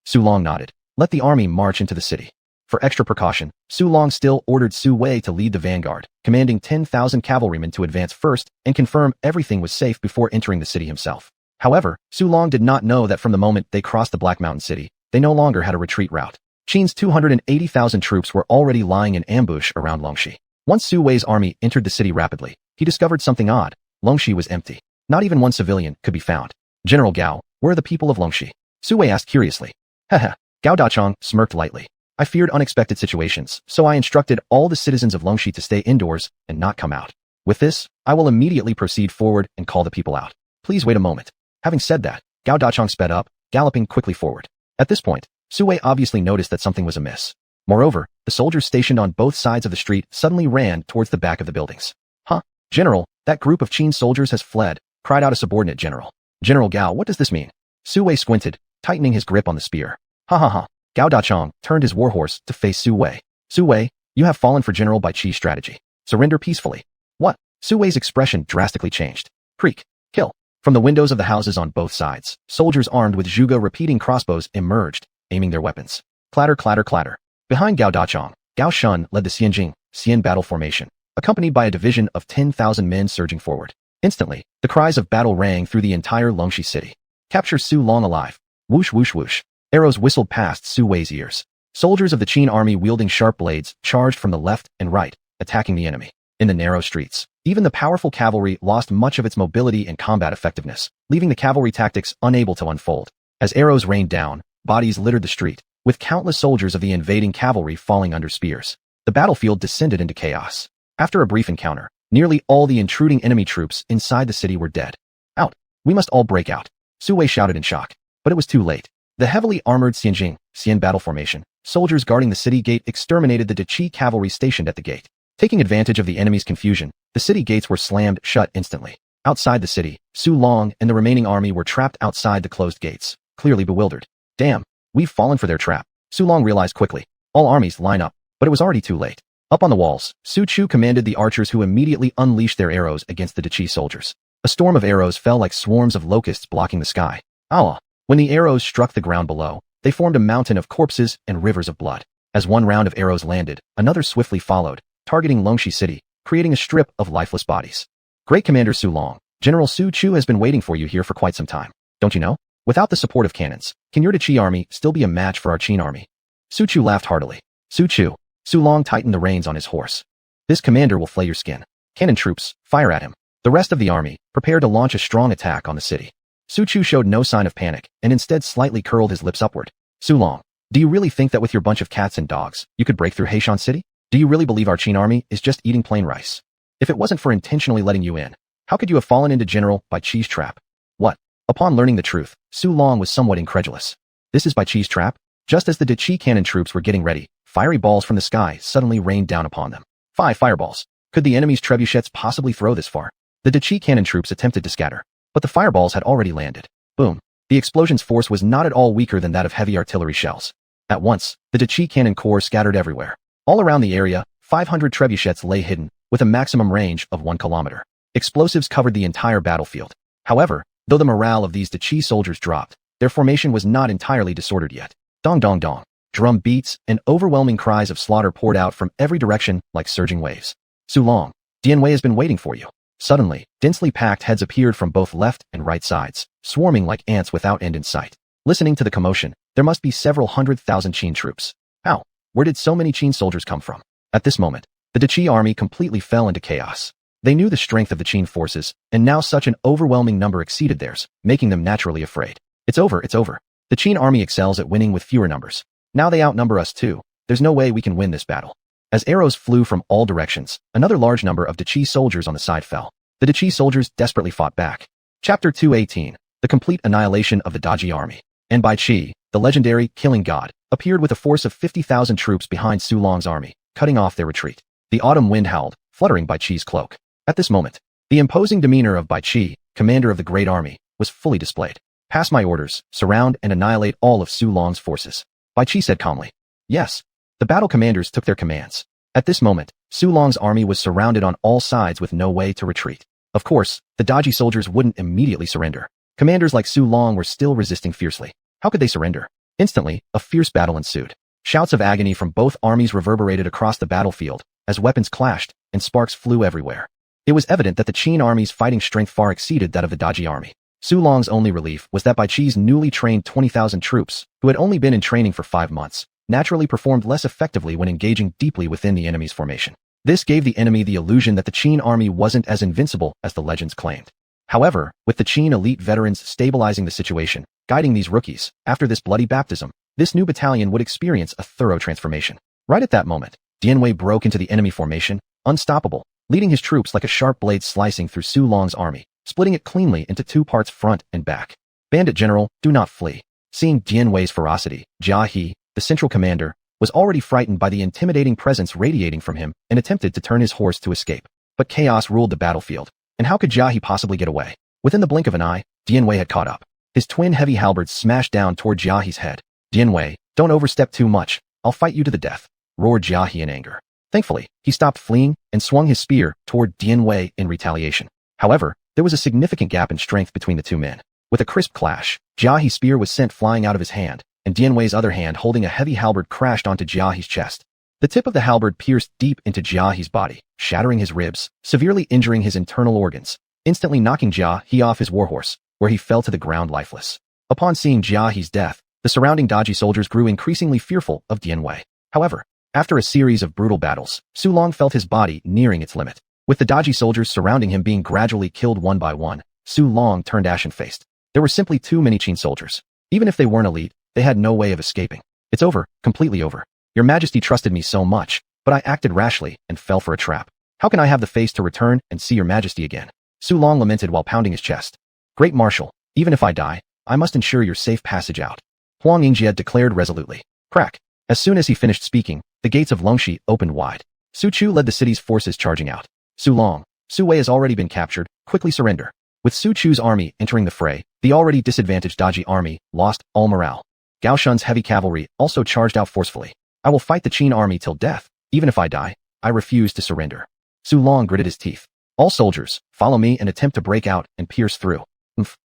Su Long nodded. Let the army march into the city. For extra precaution, Su Long still ordered Su Wei to lead the vanguard, commanding 10,000 cavalrymen to advance first and confirm everything was safe before entering the city himself. However, Su Long did not know that from the moment they crossed the Black Mountain City, they no longer had a retreat route. Qin's 280,000 troops were already lying in ambush around Longxi. Once Su Wei's army entered the city rapidly, he discovered something odd. Longxi was empty. Not even one civilian could be found. General Gao, where are the people of Longxi? Su Wei asked curiously. Haha. Gao Dachang smirked lightly. I feared unexpected situations, so I instructed all the citizens of Longxi to stay indoors and not come out. With this, I will immediately proceed forward and call the people out. Please wait a moment. Having said that, Gao Dachang sped up, galloping quickly forward. At this point, Su Wei obviously noticed that something was amiss. Moreover, the soldiers stationed on both sides of the street suddenly ran towards the back of the buildings. Huh? General, that group of Qin soldiers has fled, cried out a subordinate general. General Gao, what does this mean? Su Wei squinted, tightening his grip on the spear. Ha ha ha. Gao Dachang turned his warhorse to face Su Wei. Su Wei, you have fallen for General Bai Qi's strategy. Surrender peacefully. What? Su Wei's expression drastically changed. Creak. Kill. From the windows of the houses on both sides, soldiers armed with zhuge repeating crossbows emerged, aiming their weapons. Clatter, clatter, clatter. Behind Gao Dachang, Gao Shun led the Xian battle formation, accompanied by a division of 10,000 men surging forward. Instantly, the cries of battle rang through the entire Longxi city. Capture Su Long alive. Whoosh, whoosh, whoosh. Arrows whistled past Su Wei's ears. Soldiers of the Qin army wielding sharp blades charged from the left and right, attacking the enemy. In the narrow streets, even the powerful cavalry lost much of its mobility and combat effectiveness, leaving the cavalry tactics unable to unfold. As arrows rained down, bodies littered the street, with countless soldiers of the invading cavalry falling under spears. The battlefield descended into chaos. After a brief encounter, nearly all the intruding enemy troops inside the city were dead. Out! We must all break out! Su Wei shouted in shock, but it was too late. The heavily armored Xian battle formation, soldiers guarding the city gate exterminated the Qi cavalry stationed at the gate. Taking advantage of the enemy's confusion, the city gates were slammed shut instantly. Outside the city, Su Long and the remaining army were trapped outside the closed gates, clearly bewildered. Damn, we've fallen for their trap. Su Long realized quickly. All armies line up. But it was already too late. Up on the walls, Su Chu commanded the archers who immediately unleashed their arrows against the Qi soldiers. A storm of arrows fell like swarms of locusts blocking the sky. Ah! When the arrows struck the ground below, they formed a mountain of corpses and rivers of blood. As one round of arrows landed, another swiftly followed, targeting Longxi City, creating a strip of lifeless bodies. Great Commander Su Long, General Su Chu has been waiting for you here for quite some time. Don't you know? Without the support of cannons, can your Qi army still be a match for our Qin army? Su Chu laughed heartily. Su Chu. Su Long tightened the reins on his horse. This commander will flay your skin. Cannon troops, fire at him. The rest of the army, prepare to launch a strong attack on the city. Su Chu showed no sign of panic, and instead slightly curled his lips upward. Su Long, do you really think that with your bunch of cats and dogs, you could break through Heishan City? Do you really believe our Qin army is just eating plain rice? If it wasn't for intentionally letting you in, how could you have fallen into General Bai Qi's trap? What? Upon learning the truth, Su Long was somewhat incredulous. This is Bai Qi's trap? Just as the Qi cannon troops were getting ready, fiery balls from the sky suddenly rained down upon them. 5 fireballs. Could the enemy's trebuchets possibly throw this far? The Qi cannon troops attempted to scatter, but the fireballs had already landed. Boom. The explosion's force was not at all weaker than that of heavy artillery shells. At once, the Qi cannon corps scattered everywhere. All around the area, 500 trebuchets lay hidden, with a maximum range of 1 kilometer. Explosives covered the entire battlefield. However, though the morale of these Qi soldiers dropped, their formation was not entirely disordered yet. Dong dong dong. Drum beats and overwhelming cries of slaughter poured out from every direction like surging waves. Su Long, Dian Wei has been waiting for you. Suddenly, densely packed heads appeared from both left and right sides, swarming like ants without end in sight. Listening to the commotion, there must be several 100,000 Qin troops. How? Where did so many Qin soldiers come from? At this moment, the Qi army completely fell into chaos. They knew the strength of the Qin forces, and now such an overwhelming number exceeded theirs, making them naturally afraid. It's over, it's over. The Qin army excels at winning with fewer numbers. Now they outnumber us too. There's no way we can win this battle. As arrows flew from all directions, another large number of Qi soldiers on the side fell. The Qi soldiers desperately fought back. Chapter 218. The complete annihilation of the Daji army. And Bai Qi, the legendary killing god, appeared with a force of 50,000 troops behind Su Long's army, cutting off their retreat. The autumn wind howled, fluttering Bai Qi's cloak. At this moment, the imposing demeanor of Bai Qi, commander of the great army, was fully displayed. Pass my orders, surround and annihilate all of Su Long's forces. Bai Qi said calmly. Yes. The battle commanders took their commands. At this moment, Su Long's army was surrounded on all sides with no way to retreat. Of course, the Daji soldiers wouldn't immediately surrender. Commanders like Su Long were still resisting fiercely. How could they surrender? Instantly, a fierce battle ensued. Shouts of agony from both armies reverberated across the battlefield, as weapons clashed, and sparks flew everywhere. It was evident that the Qin army's fighting strength far exceeded that of the Daji army. Su Long's only relief was that Bai Qi's newly trained 20,000 troops, who had only been in training for 5 months, naturally performed less effectively when engaging deeply within the enemy's formation. This gave the enemy the illusion that the Qin army wasn't as invincible as the legends claimed. However, with the Qin elite veterans stabilizing the situation, guiding these rookies, after this bloody baptism, this new battalion would experience a thorough transformation. Right at that moment, Dian Wei broke into the enemy formation, unstoppable, leading his troops like a sharp blade slicing through Su Long's army, splitting it cleanly into 2 parts front and back. Bandit General, do not flee. Seeing Dian Wei's ferocity, Jia He, the central commander, was already frightened by the intimidating presence radiating from him and attempted to turn his horse to escape. But chaos ruled the battlefield, and how could Jia He possibly get away? Within the blink of an eye, Dian Wei had caught up. His twin heavy halberds smashed down toward Jia He's head. Dian Wei, don't overstep too much. I'll fight you to the death, roared Jia He in anger. Thankfully, he stopped fleeing and swung his spear toward Dian Wei in retaliation. However, there was a significant gap in strength between the two men. With a crisp clash, Jia He's spear was sent flying out of his hand, and Dian Wei's other hand holding a heavy halberd crashed onto Jia He's chest. The tip of the halberd pierced deep into Jia He's body, shattering his ribs, severely injuring his internal organs, instantly knocking Jia He off his warhorse, where he fell to the ground lifeless. Upon seeing Jia He's death, the surrounding Daji soldiers grew increasingly fearful of Dian Wei. However, after a series of brutal battles, Su Long felt his body nearing its limit. With the Daji soldiers surrounding him being gradually killed one by one, Su Long turned ashen-faced. There were simply too many Qin soldiers. Even if they weren't elite, they had no way of escaping. It's over, completely over. Your Majesty trusted me so much, but I acted rashly and fell for a trap. How can I have the face to return and see your Majesty again? Su Long lamented while pounding his chest. Great Marshal, even if I die, I must ensure your safe passage out. Huang Yingjie declared resolutely. Crack. As soon as he finished speaking, the gates of Longxi opened wide. Su Chu led the city's forces charging out. Su Long, Su Wei has already been captured, quickly surrender. With Su Chu's army entering the fray, the already disadvantaged Daji army lost all morale. Gao Shun's heavy cavalry also charged out forcefully. I will fight the Qin army till death, Even if I die, I refuse to surrender. Su Long gritted his teeth. All soldiers, follow me and attempt to break out and pierce through.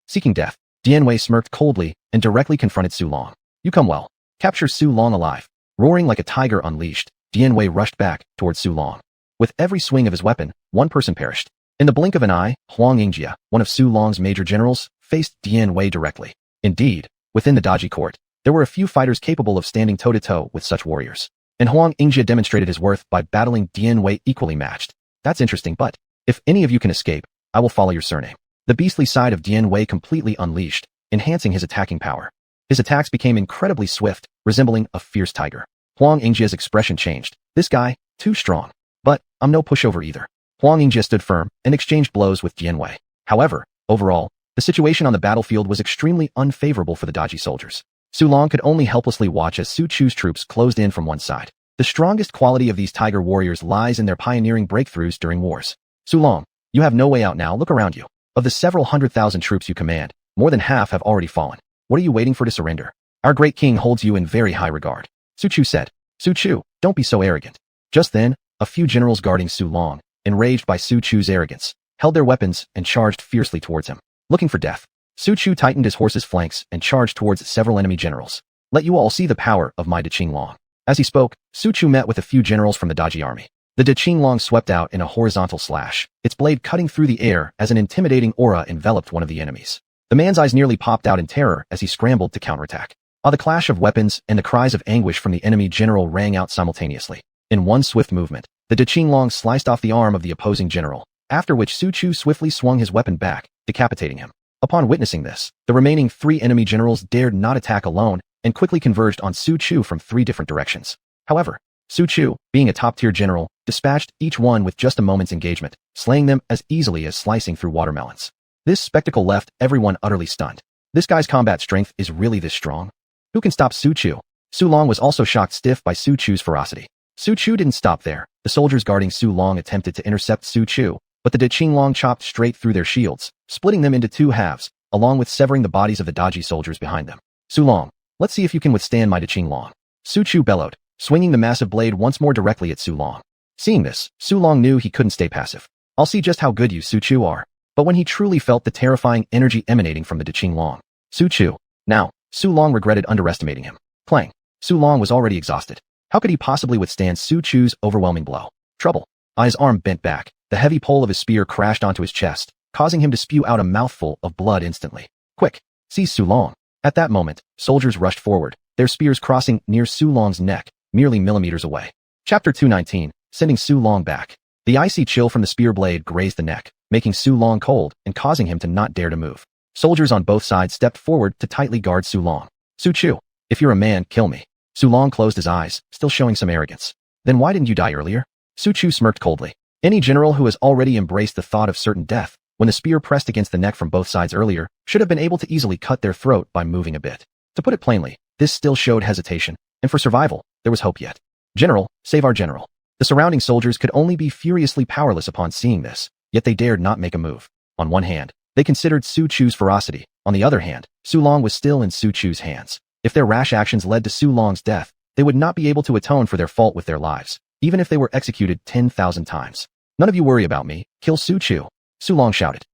Seeking death. Dianwei smirked coldly and directly confronted Su Long. You come well. Capture Su Long alive. Roaring like a tiger unleashed, Dianwei rushed back towards Su Long. With every swing of his weapon, one person perished. In the blink of an eye, Huang Yingjia, one of Su Long's major generals, faced Dianwei directly. Indeed, within the Daji court, there were a few fighters capable of standing toe-to-toe with such warriors. And Huang Yingjia demonstrated his worth by battling Dianwei equally matched. That's interesting, but if any of you can escape, I will follow your surname. The beastly side of Dianwei completely unleashed, enhancing his attacking power. His attacks became incredibly swift, resembling a fierce tiger. Huang Yingjia's expression changed. This guy, too strong. But I'm no pushover either. Huang Yingjia stood firm and exchanged blows with Dianwei. However, overall, the situation on the battlefield was extremely unfavorable for the Daji soldiers. Su Long could only helplessly watch as Su Chu's troops closed in from one side. The strongest quality of these tiger warriors lies in their pioneering breakthroughs during wars. Su Long, you have no way out now. Look around you. Of the several 100,000 troops you command, more than half have already fallen. What are you waiting for to surrender? Our great king holds you in very high regard. Su Chu said. Su Chu, don't be so arrogant. Just then, a few generals guarding Su Long, enraged by Su Chu's arrogance, held their weapons and charged fiercely towards him. Looking for death, Su Chu tightened his horse's flanks and charged towards several enemy generals. Let you all see the power of my Daqinglong. As he spoke, Su Chu met with a few generals from the Daji army. The Daqinglong swept out in a horizontal slash, its blade cutting through the air as an intimidating aura enveloped one of the enemies. The man's eyes nearly popped out in terror as he scrambled to counterattack. The clash of weapons and the cries of anguish from the enemy general rang out simultaneously. In one swift movement, the Daqinglong sliced off the arm of the opposing general, after which Su Chu swiftly swung his weapon back, decapitating him. Upon witnessing this, the remaining 3 enemy generals dared not attack alone and quickly converged on Su Chu from 3 different directions. However, Su Chu, being a top-tier general, dispatched each one with just a moment's engagement, slaying them as easily as slicing through watermelons. This spectacle left everyone utterly stunned. This guy's combat strength is really this strong? Who can stop Su Chu? Su Long was also shocked stiff by Su Chu's ferocity. Su Chu didn't stop there. The soldiers guarding Su Long attempted to intercept Su Chu, but the Daqinglong chopped straight through their shields, splitting them into 2 halves, along with severing the bodies of the Daji soldiers behind them. Su Long, let's see if you can withstand my Daqinglong. Su Chu bellowed, swinging the massive blade once more directly at Su Long. Seeing this, Su Long knew he couldn't stay passive. I'll see just how good you Su Chu are. But when he truly felt the terrifying energy emanating from the Daqinglong, Su Chu. Now, Su Long regretted underestimating him. Clang. Su Long was already exhausted. How could he possibly withstand Su Chu's overwhelming blow? Trouble. His arm bent back. The heavy pole of his spear crashed onto his chest, causing him to spew out a mouthful of blood instantly. Quick! Seize Su Long. At that moment, soldiers rushed forward, their spears crossing near Su Long's neck, merely millimeters away. Chapter 219, sending Su Long back. The icy chill from the spear blade grazed the neck, making Su Long cold and causing him to not dare to move. Soldiers on both sides stepped forward to tightly guard Su Long. Su Chu, if you're a man, kill me. Su Long closed his eyes, still showing some arrogance. Then why didn't you die earlier? Su Chu smirked coldly. Any general who has already embraced the thought of certain death, when the spear pressed against the neck from both sides earlier, should have been able to easily cut their throat by moving a bit. To put it plainly, this still showed hesitation, and for survival, there was hope yet. General, save our general. The surrounding soldiers could only be furiously powerless upon seeing this, yet they dared not make a move. On one hand, they considered Su Chu's ferocity. On the other hand, Su Long was still in Su Chu's hands. If their rash actions led to Su Long's death, they would not be able to atone for their fault with their lives, even if they were executed 10,000 times. None of you worry about me. Kill Su Chu. Su Long shouted.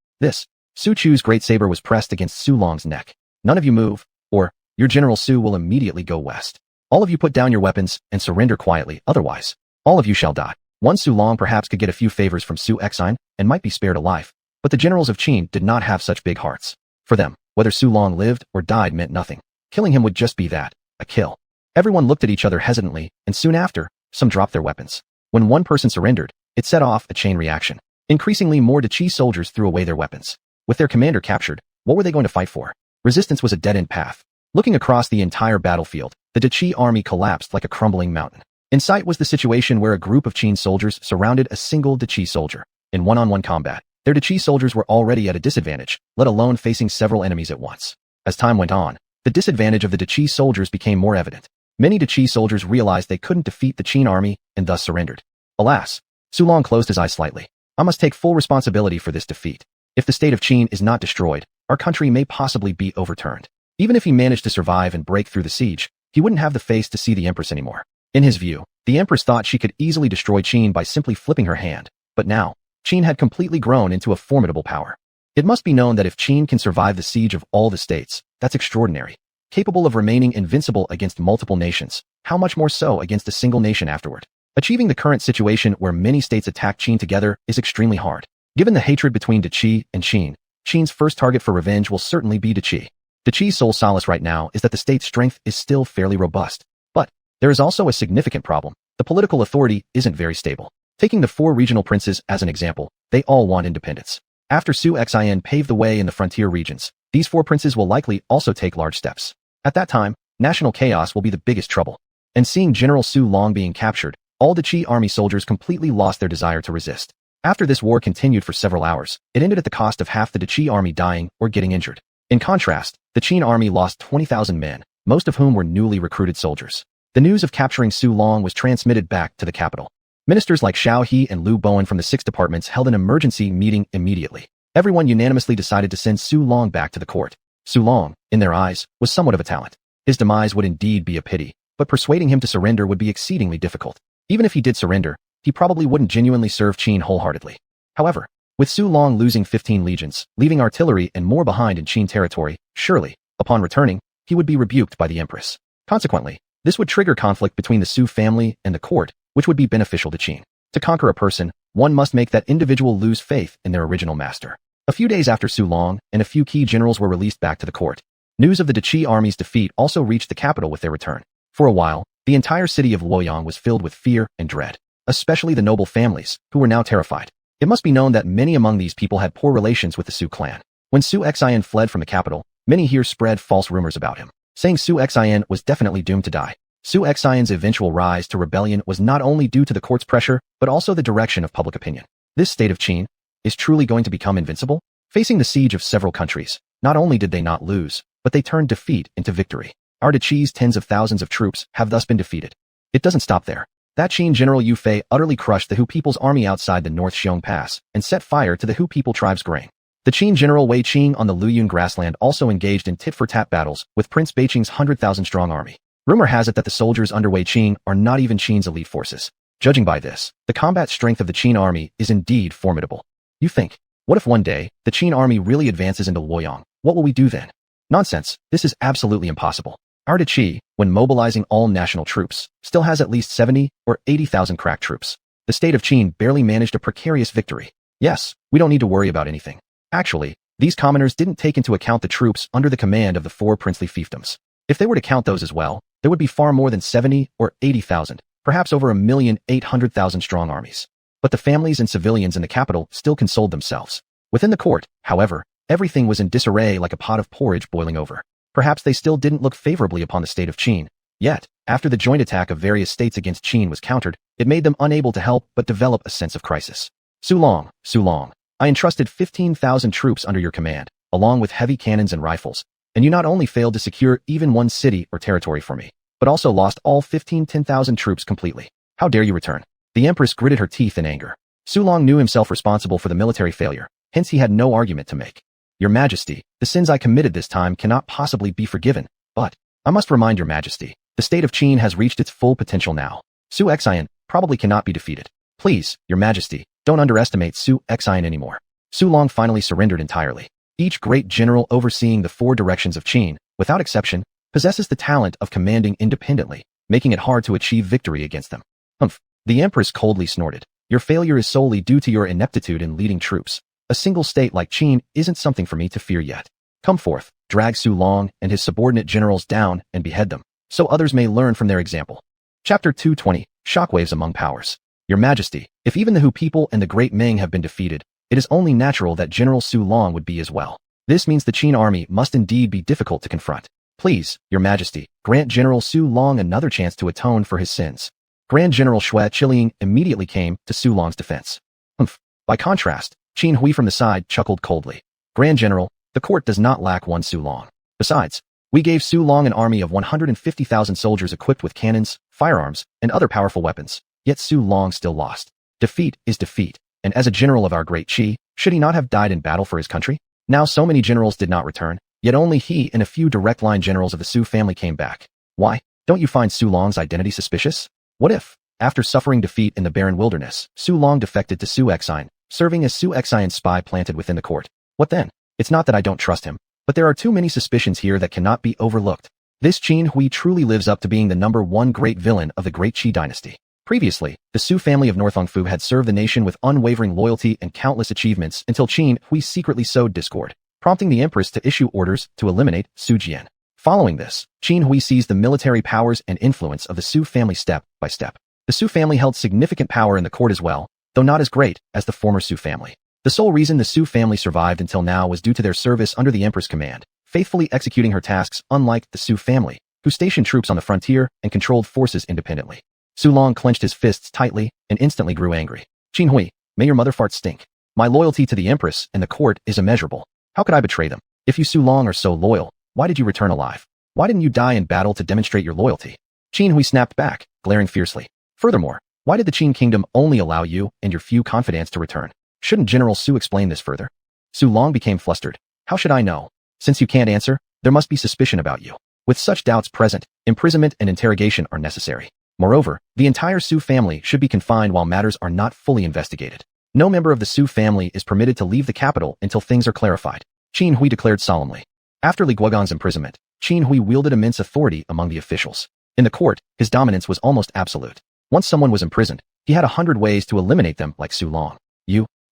Su Chu's great saber was pressed against Su Long's neck. None of you move, or your General Su will immediately go west. All of you put down your weapons and surrender quietly, otherwise, all of you shall die. One Su Long perhaps could get a few favors from Su Xuanhuan and might be spared a life, but the generals of Qin did not have such big hearts. For them, whether Su Long lived or died meant nothing. Killing him would just be that, a kill. Everyone looked at each other hesitantly, and soon after, some dropped their weapons. When one person surrendered, it set off a chain reaction. Increasingly more Qi soldiers threw away their weapons. With their commander captured, what were they going to fight for? Resistance was a dead-end path. Looking across the entire battlefield, the Qi army collapsed like a crumbling mountain. In sight was the situation where a group of Qin soldiers surrounded a single Qi soldier. In one-on-one combat, their Qi soldiers were already at a disadvantage, let alone facing several enemies at once. As time went on, the disadvantage of the Qi soldiers became more evident. Many Qi soldiers realized they couldn't defeat the Qin army and thus surrendered. Alas, Su Long closed his eyes slightly. I must take full responsibility for this defeat. If the state of Qin is not destroyed, our country may possibly be overturned. Even if he managed to survive and break through the siege, he wouldn't have the face to see the Empress anymore. In his view, The Empress thought she could easily destroy Qin by simply flipping her hand, but now, Qin had completely grown into a formidable power. It must be known that if Qin can survive the siege of all the states, that's extraordinary. Capable of remaining invincible against multiple nations, how much more so against a single nation afterward? Achieving the current situation where many states attack Qin together is extremely hard. Given the hatred between Qi and Qin, Qin's first target for revenge will certainly be Qi. Qi's sole solace right now is that the state's strength is still fairly robust. But there is also a significant problem. The political authority isn't very stable. Taking the 4 regional princes as an example, they all want independence. After xuanhuan paved the way in the frontier regions, these 4 princes will likely also take large steps. At that time, national chaos will be the biggest trouble. And seeing General Su Long being captured, all the Qi army soldiers completely lost their desire to resist. After this war continued for several hours, it ended at the cost of half the Qi army dying or getting injured. In contrast, the Qin army lost 20,000 men, most of whom were newly recruited soldiers. The news of capturing Su Long was transmitted back to the capital. Ministers like Xiao He and Liu Bowen from the 6 departments held an emergency meeting immediately. Everyone unanimously decided to send Su Long back to the court. Su Long, in their eyes, was somewhat of a talent. His demise would indeed be a pity, but persuading him to surrender would be exceedingly difficult. Even if he did surrender, he probably wouldn't genuinely serve Qin wholeheartedly. However, with Su Long losing 15 legions, leaving artillery and more behind in Qin territory, surely, upon returning, he would be rebuked by the Empress. Consequently, this would trigger conflict between the Su family and the court, which would be beneficial to Qin. To conquer a person, one must make that individual lose faith in their original master. A few days after Su Long and a few key generals were released back to the court, news of the Qi army's defeat also reached the capital with their return. For a while, the entire city of Luoyang was filled with fear and dread, especially the noble families, who were now terrified. It must be known that many among these people had poor relations with the Su clan. When xuanhuan fled from the capital, many here spread false rumors about him, saying xuanhuan was definitely doomed to die. Xuanhuan's eventual rise to rebellion was not only due to the court's pressure, but also the direction of public opinion. This state of Qin is truly going to become invincible? Facing the siege of several countries, not only did they not lose, but they turned defeat into victory. Our Qi's tens of thousands of troops have thus been defeated. It doesn't stop there. That Qin General Yu Fei utterly crushed the Hu people's army outside the North Xiong Pass and set fire to the Hu people tribe's grain. The Qin General Wei Qing on the Luyun grassland also engaged in tit-for-tat battles with Prince Beiqing's 100,000-strong army. Rumor has it that the soldiers under Wei Qing are not even Qin's elite forces. Judging by this, the combat strength of the Qin army is indeed formidable. You think, what if one day, the Qin army really advances into Luoyang? What will we do then? Nonsense, this is absolutely impossible. Our Qi, when mobilizing all national troops, still has at least 70 or 80,000 crack troops. The state of Qin barely managed a precarious victory. Yes, we don't need to worry about anything. Actually, these commoners didn't take into account the troops under the command of the 4 princely fiefdoms. If they were to count those as well, there would be far more than 70 or 80,000, perhaps over 1,800,000 strong armies. But the families and civilians in the capital still consoled themselves. Within the court, however, everything was in disarray like a pot of porridge boiling over. Perhaps they still didn't look favorably upon the state of Qin. Yet, after the joint attack of various states against Qin was countered, it made them unable to help but develop a sense of crisis. Su Long, I entrusted 15,000 troops under your command, along with heavy cannons and rifles, and you not only failed to secure even one city or territory for me, but also lost all 10,000 troops completely. How dare you return? The Empress gritted her teeth in anger. Su Long knew himself responsible for the military failure, hence he had no argument to make. Your Majesty, the sins I committed this time cannot possibly be forgiven, but I must remind your Majesty, the state of Qin has reached its full potential now. Xuanhuan probably cannot be defeated. Please, your Majesty, don't underestimate Xuanhuan anymore. Su Long finally surrendered entirely. Each great general overseeing the 4 directions of Qin, without exception, possesses the talent of commanding independently, making it hard to achieve victory against them. Humph. The Empress coldly snorted. Your failure is solely due to your ineptitude in leading troops. A single state like Qin isn't something for me to fear yet. Come forth, drag Su Long and his subordinate generals down and behead them, so others may learn from their example. Chapter 220, Shockwaves Among Powers. Your Majesty, if even the Hu people and the Great Ming have been defeated, it is only natural that General Su Long would be as well. This means the Qin army must indeed be difficult to confront. Please, your Majesty, grant General Su Long another chance to atone for his sins. Grand General Xue Qiliang immediately came to Su Long's defense. Humph. By contrast, Qin Hui from the side chuckled coldly. Grand General, the court does not lack one Su Long. Besides, we gave Su Long an army of 150,000 soldiers equipped with cannons, firearms, and other powerful weapons, yet Su Long still lost. Defeat is defeat, and as a general of our Great Qi, should he not have died in battle for his country? Now so many generals did not return, yet only he and a few direct-line generals of the Su family came back. Why? Don't you find Su Long's identity suspicious? What if, After suffering defeat in the barren wilderness, Su Long defected to Su Xuanhuan, serving as Su Xuanhuan's spy planted within the court. What then? It's not that I don't trust him, but there are too many suspicions here that cannot be overlooked. This Qin Hui truly lives up to being the #1 great villain of the Great Qi Dynasty. Previously, the Su family of Northongfu had served the nation with unwavering loyalty and countless achievements until Qin Hui secretly sowed discord, prompting the Empress to issue orders to eliminate Su Jian. Following this, Qin Hui seized the military powers and influence of the Su family step by step. The Su family held significant power in the court as well, though not as great as the former Su family. The sole reason the Su family survived until now was due to their service under the Empress' command, faithfully executing her tasks unlike the Su family, who stationed troops on the frontier and controlled forces independently. Su Long clenched his fists tightly and instantly grew angry. Qin Hui, may your mother fart stink. My loyalty to the Empress and the court is immeasurable. How could I betray them? If you Su Long are so loyal, why did you return alive? Why didn't you die in battle to demonstrate your loyalty? Qin Hui snapped back, glaring fiercely. Furthermore, why did the Qin kingdom only allow you and your few confidants to return? Shouldn't General Su explain this further? Su Long became flustered. How should I know? Since you can't answer, there must be suspicion about you. With such doubts present, imprisonment and interrogation are necessary. Moreover, the entire Su family should be confined while matters are not fully investigated. No member of the Su family is permitted to leave the capital until things are clarified, Qin Hui declared solemnly. After Li Guogan's imprisonment, Qin Hui wielded immense authority among the officials. In the court, his dominance was almost absolute. Once someone was imprisoned, he had 100 ways to eliminate them like Su Long.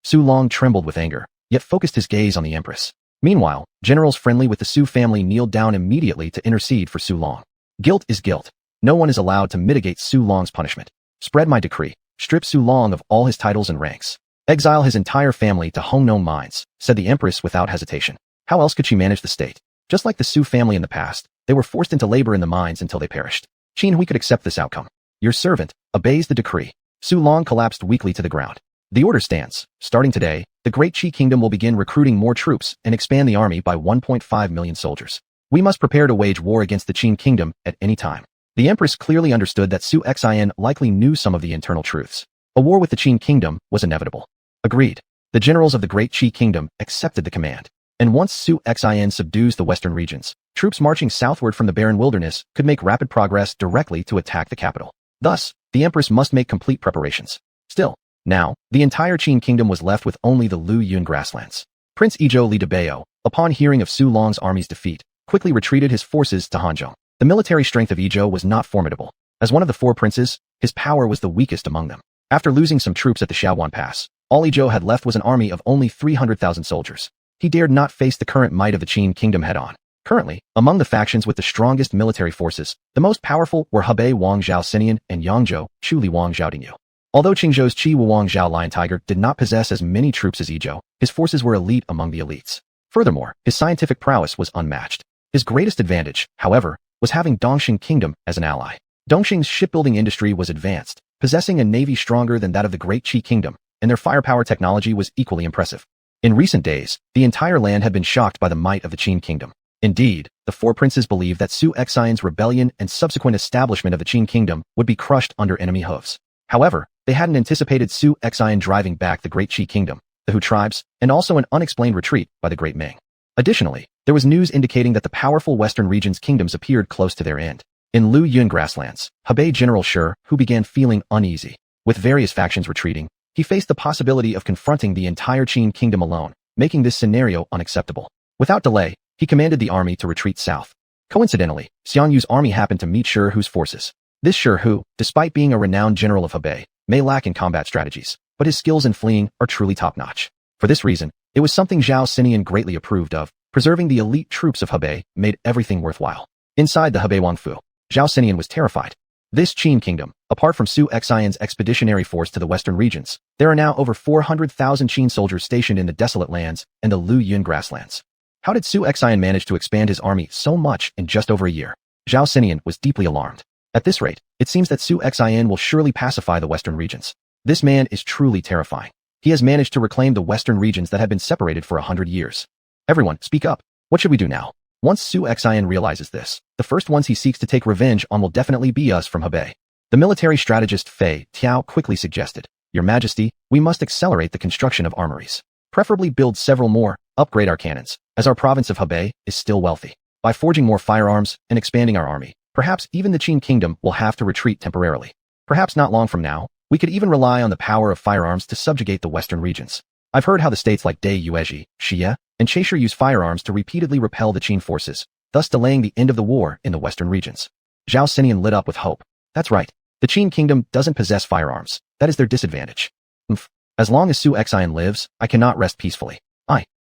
Su Long trembled with anger, yet focused his gaze on the Empress. Meanwhile, generals friendly with the Su family kneeled down immediately to intercede for Su Long. Guilt is guilt. No one is allowed to mitigate Su Long's punishment. Spread my decree. Strip Su Long of all his titles and ranks. Exile his entire family to Hongnou mines, said the Empress without hesitation. How else could she manage the state? Just like the Su family in the past, they were forced into labor in the mines until they perished. Qin Hui could accept this outcome. Your servant obeys the decree. Su Long collapsed weakly to the ground. The order stands. Starting today, the Great Qi Kingdom will begin recruiting more troops and expand the army by 1.5 million soldiers. We must prepare to wage war against the Qin Kingdom at any time. The Empress clearly understood that Su Xuanhuan likely knew some of the internal truths. A war with the Qin Kingdom was inevitable. Agreed. The generals of the Great Qi Kingdom accepted the command. And once Su Xuanhuan subdues the western regions, troops marching southward from the barren wilderness could make rapid progress directly to attack the capital. Thus, the Empress must make complete preparations. Still, now, the entire Qin Kingdom was left with only the Lu Yun grasslands. Prince Izhou Li Debao, upon hearing of Su Long's army's defeat, quickly retreated his forces to Hanzhong. The military strength of Izhou was not formidable. As one of the four princes, his power was the weakest among them. After losing some troops at the Xuanhuan Pass, all Izhou had left was an army of only 300,000 soldiers. He dared not face the current might of the Qin Kingdom head-on. Currently, among the factions with the strongest military forces, the most powerful were Hebei Wang Zhao Sinian and Yangzhou Chu Li Wang Zhao Dingyu. Although Qingzhou's Qi Wang Zhao Lion Tiger did not possess as many troops as Izhou, his forces were elite among the elites. Furthermore, his scientific prowess was unmatched. His greatest advantage, however, was having Dongxing Kingdom as an ally. Dongxing's shipbuilding industry was advanced, possessing a navy stronger than that of the Great Qi Kingdom, and their firepower technology was equally impressive. In recent days, the entire land had been shocked by the might of the Qin Kingdom. Indeed, the four princes believed that Su Xuanhuan's rebellion and subsequent establishment of the Qin Kingdom would be crushed under enemy hooves. However, they hadn't anticipated Su Xuanhuan driving back the Great Qi Kingdom, the Hu tribes, and also an unexplained retreat by the Great Ming. Additionally, there was news indicating that the powerful western region's kingdoms appeared close to their end. In Lu Yun grasslands, Hebei General Shi, who began feeling uneasy. With various factions retreating, he faced the possibility of confronting the entire Qin Kingdom alone, making this scenario unacceptable. Without delay, he commanded the army to retreat south. Coincidentally, Xiang Yu's army happened to meet Shi Hu's forces. This Shi Hu, despite being a renowned general of Hebei, may lack in combat strategies, but his skills in fleeing are truly top-notch. For this reason, it was something Zhao Sinian greatly approved of. Preserving the elite troops of Hebei made everything worthwhile. Inside the Hebei Wangfu, Zhao Sinian was terrified. This Qin Kingdom, apart from Su Xuanhuan's expeditionary force to the western regions, there are now over 400,000 Qin soldiers stationed in the desolate lands and the Lu Yun grasslands. How did Su Xuanhuan manage to expand his army so much in just over a year? Zhao Sinian was deeply alarmed. At this rate, it seems that Su Xuanhuan will surely pacify the western regions. This man is truly terrifying. He has managed to reclaim the western regions that have been separated for 100 years. Everyone, speak up. What should we do now? Once Su Xuanhuan realizes this, the first ones he seeks to take revenge on will definitely be us from Hebei. The military strategist Fei Tiao quickly suggested, Your Majesty, we must accelerate the construction of armories. Preferably build several more, upgrade our cannons, as our province of Hebei is still wealthy. By forging more firearms and expanding our army, perhaps even the Qin Kingdom will have to retreat temporarily. Perhaps not long from now, we could even rely on the power of firearms to subjugate the western regions. I've heard how the states like Dai Yuezhi, Xie, and Chaisher use firearms to repeatedly repel the Qin forces, thus delaying the end of the war in the western regions. Zhao Xinian lit up with hope. That's right. The Qin kingdom doesn't possess firearms. That is their disadvantage. As long as Su Xian lives, I cannot rest peacefully.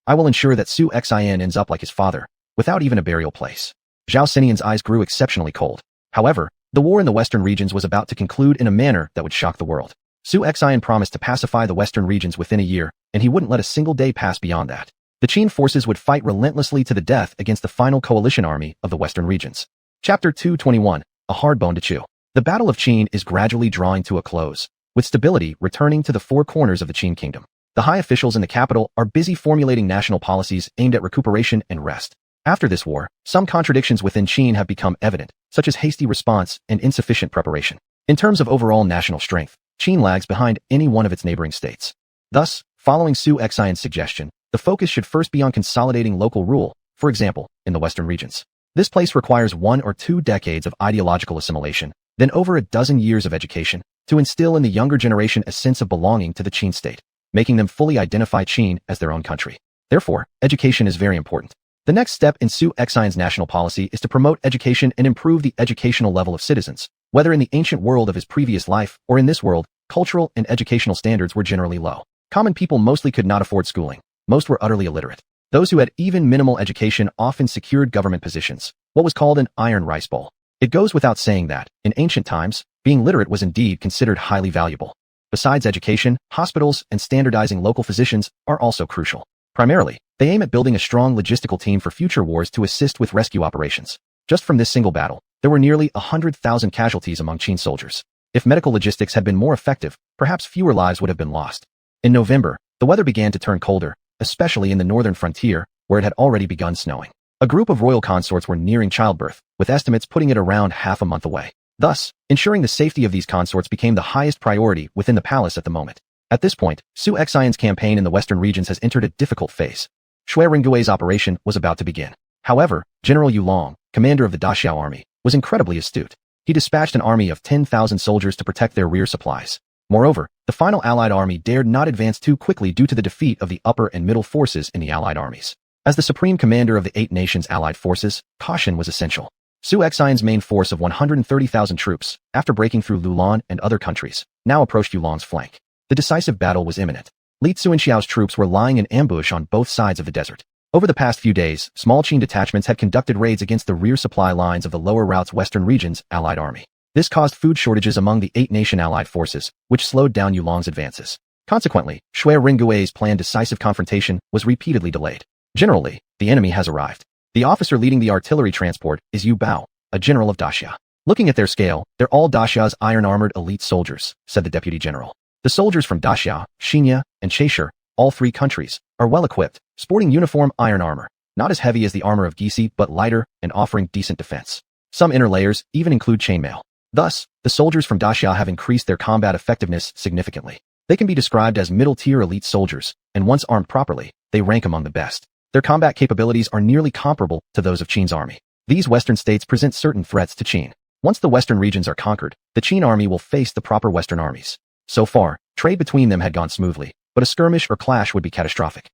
I will ensure that Su Xian ends up like his father, without even a burial place. Zhao Xinian's eyes grew exceptionally cold. However, the war in the western regions was about to conclude in a manner that would shock the world. Su Xian promised to pacify the western regions within a year, and he wouldn't let a single day pass beyond that. The Qin forces would fight relentlessly to the death against the final coalition army of the western regions. Chapter 221, A Hard Bone to Chew. The Battle of Qin is gradually drawing to a close, with stability returning to the four corners of the Qin kingdom. The high officials in the capital are busy formulating national policies aimed at recuperation and rest. After this war, some contradictions within Qin have become evident, such as hasty response and insufficient preparation. In terms of overall national strength, Qin lags behind any one of its neighboring states. Thus, following Su Xian's suggestion, the focus should first be on consolidating local rule, for example, in the western regions. This place requires 1 or 2 decades of ideological assimilation, then over a dozen years of education, to instill in the younger generation a sense of belonging to the Qin state, making them fully identify Qin as their own country. Therefore, education is very important. The next step in Su Xian's national policy is to promote education and improve the educational level of citizens. Whether in the ancient world of his previous life or in this world, cultural and educational standards were generally low. Common people mostly could not afford schooling. Most were utterly illiterate. Those who had even minimal education often secured government positions, what was called an iron rice bowl. It goes without saying that, in ancient times, being literate was indeed considered highly valuable. Besides education, hospitals and standardizing local physicians are also crucial. Primarily, they aim at building a strong logistical team for future wars to assist with rescue operations. Just from this single battle, there were nearly 100,000 casualties among Qin soldiers. If medical logistics had been more effective, perhaps fewer lives would have been lost. In November, the weather began to turn colder, especially in the northern frontier, where it had already begun snowing. A group of royal consorts were nearing childbirth, with estimates putting it around half a month away. Thus, ensuring the safety of these consorts became the highest priority within the palace at the moment. At this point, Su Xian's campaign in the western regions has entered a difficult phase. Shui Ringui's operation was about to begin. However, General Yu Long, commander of the Daxiao army, was incredibly astute. He dispatched an army of 10,000 soldiers to protect their rear supplies. Moreover, the final Allied army dared not advance too quickly due to the defeat of the upper and middle forces in the Allied armies. As the supreme commander of the 8 nations' Allied forces, caution was essential. Su Xian's main force of 130,000 troops, after breaking through Lulan and other countries, now approached Yulong's flank. The decisive battle was imminent. Li Xuanxiao's troops were lying in ambush on both sides of the desert. Over the past few days, small Qin detachments had conducted raids against the rear supply lines of the lower route's western region's Allied army. This caused food shortages among the 8-nation Allied forces, which slowed down Yulong's advances. Consequently, Shui Ringui's planned decisive confrontation was repeatedly delayed. Generally, the enemy has arrived. The officer leading the artillery transport is Yu Bao, a general of Daxia. Looking at their scale, they're all Daxia's iron-armored elite soldiers, said the deputy general. The soldiers from Daxia, Xinye, and Chaisher, all 3 countries, are well-equipped, sporting uniform iron armor, not as heavy as the armor of Gisi but lighter and offering decent defense. Some inner layers even include chainmail. Thus, the soldiers from Daxia have increased their combat effectiveness significantly. They can be described as middle-tier elite soldiers, and once armed properly, they rank among the best. Their combat capabilities are nearly comparable to those of Qin's army. These western states present certain threats to Qin. Once the western regions are conquered, the Qin army will face the proper western armies. So far, trade between them had gone smoothly, but a skirmish or clash would be catastrophic.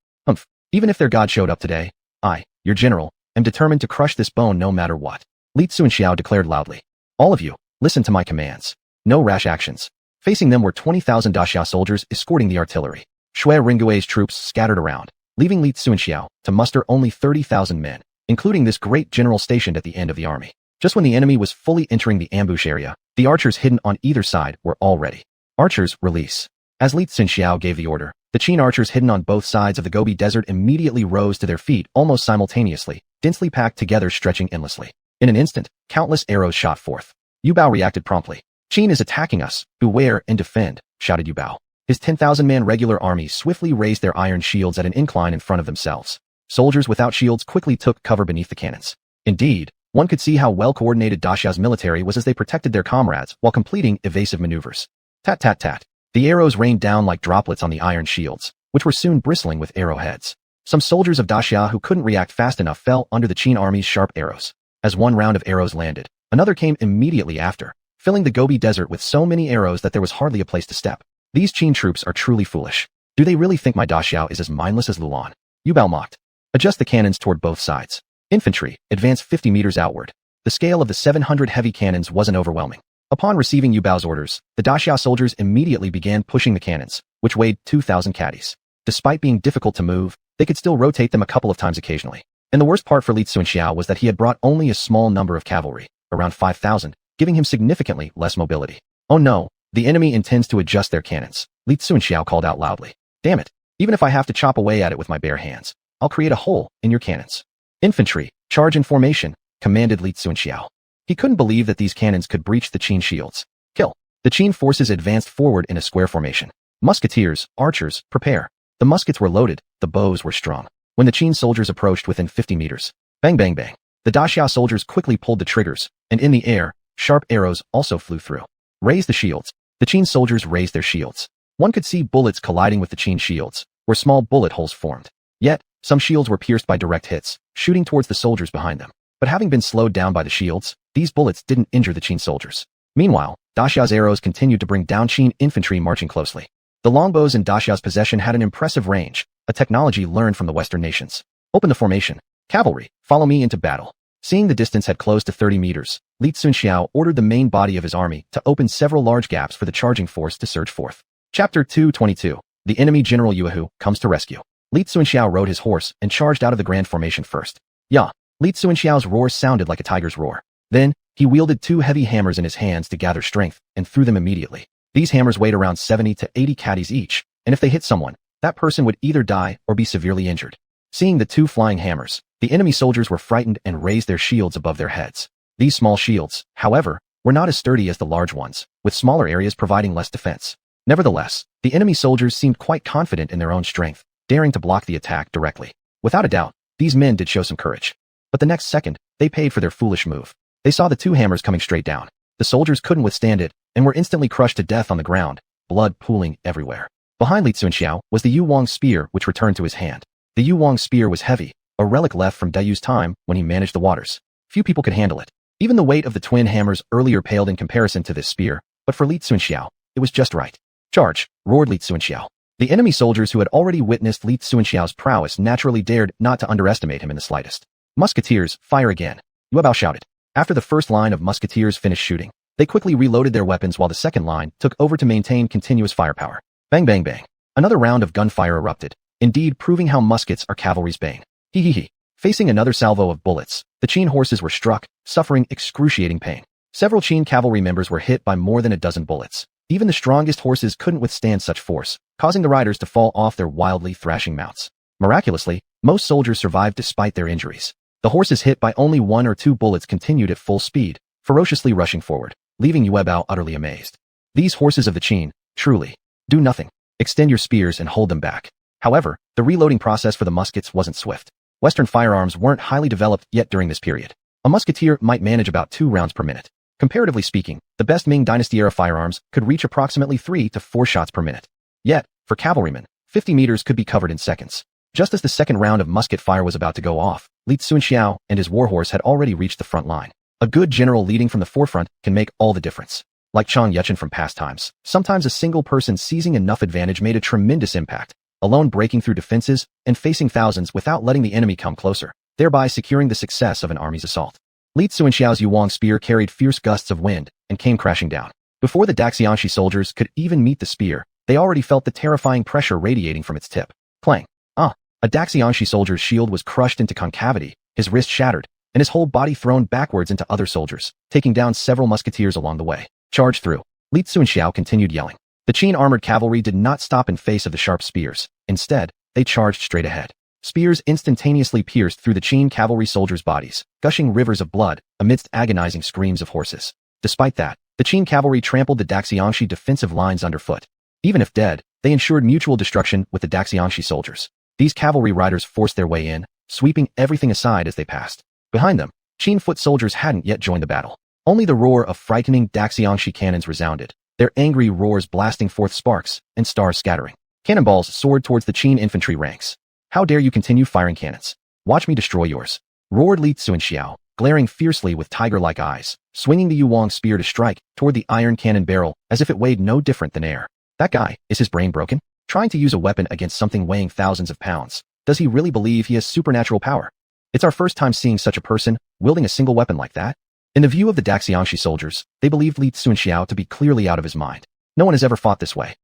Even if their god showed up today, I, your general, am determined to crush this bone no matter what. Li Xuanxiao declared loudly. All of you, listen to my commands. No rash actions. Facing them were 20,000 Daxia soldiers escorting the artillery. Shui Ringui's troops scattered around, leaving Li Xuanxiao to muster only 30,000 men, including this great general stationed at the end of the army. Just when the enemy was fully entering the ambush area, the archers hidden on either side were all ready. Archers, release. As Li Xuanxiao gave the order, the Qin archers hidden on both sides of the Gobi Desert immediately rose to their feet almost simultaneously, densely packed together stretching endlessly. In an instant, countless arrows shot forth. Yu Bao reacted promptly. Qin is attacking us, beware and defend, shouted Yu Bao. His 10,000-man regular army swiftly raised their iron shields at an incline in front of themselves. Soldiers without shields quickly took cover beneath the cannons. Indeed, one could see how well-coordinated Daxia's military was as they protected their comrades while completing evasive maneuvers. Tat tat tat. The arrows rained down like droplets on the iron shields, which were soon bristling with arrowheads. Some soldiers of Daxia who couldn't react fast enough fell under the Qin army's sharp arrows. As one round of arrows landed, another came immediately after, filling the Gobi Desert with so many arrows that there was hardly a place to step. These Qin troops are truly foolish. Do they really think my daxiao is as mindless as Lulan? Yu Bao mocked. Adjust the cannons toward both sides. Infantry, advance 50 meters outward. The scale of the 700 heavy cannons wasn't overwhelming. Upon receiving Yu Bao's orders, the daxiao soldiers immediately began pushing the cannons, which weighed 2,000 caddies. Despite being difficult to move, they could still rotate them a couple of times occasionally. And the worst part for Li Xuanxiao was that he had brought only a small number of cavalry, around 5,000, giving him significantly less mobility. Oh no, the enemy intends to adjust their cannons, Li Xuanxiao called out loudly. Damn it, even if I have to chop away at it with my bare hands, I'll create a hole in your cannons. Infantry, charge in formation, commanded Li Xuanxiao. He couldn't believe that these cannons could breach the Qin shields. Kill. The Qin forces advanced forward in a square formation. Musketeers, archers, prepare. The muskets were loaded, the bows were strung. When the Qin soldiers approached within 50 meters, bang bang bang, the daxiao soldiers quickly pulled the triggers, and in the air, sharp arrows also flew through. Raise the shields. The Qin soldiers raised their shields. One could see bullets colliding with the Qin shields, where small bullet holes formed. Yet, some shields were pierced by direct hits, shooting towards the soldiers behind them. But having been slowed down by the shields, these bullets didn't injure the Qin soldiers. Meanwhile, daxiao's arrows continued to bring down Qin infantry marching closely. The longbows in daxiao's possession had an impressive range, a technology learned from the Western nations. Open the formation. Cavalry, follow me into battle. Seeing the distance had closed to 30 meters, Li Xuanxiao ordered the main body of his army to open several large gaps for the charging force to surge forth. Chapter 222. The enemy General Yuehu comes to rescue. Li Xuanxiao rode his horse and charged out of the grand formation first. Ya! Li Xuanxiao's roar sounded like a tiger's roar. Then, he wielded 2 heavy hammers in his hands to gather strength and threw them immediately. These hammers weighed around 70 to 80 caddies each, and if they hit someone, that person would either die or be severely injured. Seeing the 2 flying hammers, the enemy soldiers were frightened and raised their shields above their heads. These small shields, however, were not as sturdy as the large ones, with smaller areas providing less defense. Nevertheless, the enemy soldiers seemed quite confident in their own strength, daring to block the attack directly. Without a doubt, these men did show some courage. But the next second, they paid for their foolish move. They saw the 2 hammers coming straight down. The soldiers couldn't withstand it and were instantly crushed to death on the ground, blood pooling everywhere. Behind Li Xuanxiao was the Xuanhuan spear, which returned to his hand. The Xuanhuan spear was heavy, a relic left from Dayu's time when he managed the waters. Few people could handle it. Even the weight of the twin hammers earlier paled in comparison to this spear, but for Li Xuanxiao, it was just right. Charge! Roared Li Xuanxiao. The enemy soldiers who had already witnessed Li Xuanxiao's prowess naturally dared not to underestimate him in the slightest. Musketeers, fire again! Yu Bao shouted. After the first line of musketeers finished shooting, they quickly reloaded their weapons while the second line took over to maintain continuous firepower. Bang bang bang. Another round of gunfire erupted, indeed proving how muskets are cavalry's bane. Hee hee hee. Facing another salvo of bullets, the Qin horses were struck, suffering excruciating pain. Several Qin cavalry members were hit by more than a dozen bullets. Even the strongest horses couldn't withstand such force, causing the riders to fall off their wildly thrashing mounts. Miraculously, most soldiers survived despite their injuries. The horses hit by only 1 or 2 bullets continued at full speed, ferociously rushing forward, leaving Yue Bao utterly amazed. These horses of the Qin, truly, do nothing. Extend your spears and hold them back. However, the reloading process for the muskets wasn't swift. Western firearms weren't highly developed yet during this period. A musketeer might manage about 2 rounds per minute. Comparatively speaking, the best Ming Dynasty-era firearms could reach approximately 3 to 4 shots per minute. Yet, for cavalrymen, 50 meters could be covered in seconds. Just as the second round of musket fire was about to go off, Li Xuanxiao and his warhorse had already reached the front line. A good general leading from the forefront can make all the difference. Like Chang Yuchen from past times, sometimes a single person seizing enough advantage made a tremendous impact, alone breaking through defenses and facing thousands without letting the enemy come closer, thereby securing the success of an army's assault. Li Xuanxiao's Yuang spear carried fierce gusts of wind and came crashing down. Before the Daxianshi soldiers could even meet the spear, they already felt the terrifying pressure radiating from its tip. Clang! A Daxianshi soldier's shield was crushed into concavity, his wrist shattered, and his whole body thrown backwards into other soldiers, taking down several musketeers along the way. Charge through! Li Xuanxiao continued yelling. The Qin armored cavalry did not stop in face of the sharp spears. Instead, they charged straight ahead. Spears instantaneously pierced through the Qin cavalry soldiers' bodies, gushing rivers of blood amidst agonizing screams of horses. Despite that, the Qin cavalry trampled the Daxianshi defensive lines underfoot. Even if dead, they ensured mutual destruction with the Daxianshi soldiers. These cavalry riders forced their way in, sweeping everything aside as they passed. Behind them, Qin foot soldiers hadn't yet joined the battle. Only the roar of frightening Daxianshi cannons resounded, their angry roars blasting forth sparks and stars scattering. Cannonballs soared towards the Qin infantry ranks. How dare you continue firing cannons? Watch me destroy yours! Roared Li Xuanxiao, glaring fiercely with tiger-like eyes, swinging the xuanhuan spear to strike toward the iron cannon barrel as if it weighed no different than air. That guy, is his brain broken? Trying to use a weapon against something weighing thousands of pounds. Does he really believe he has supernatural power? It's our first time seeing such a person wielding a single weapon like that. In the view of the Daxianshi soldiers, they believed Li Xuanxiao to be clearly out of his mind. No one has ever fought this way.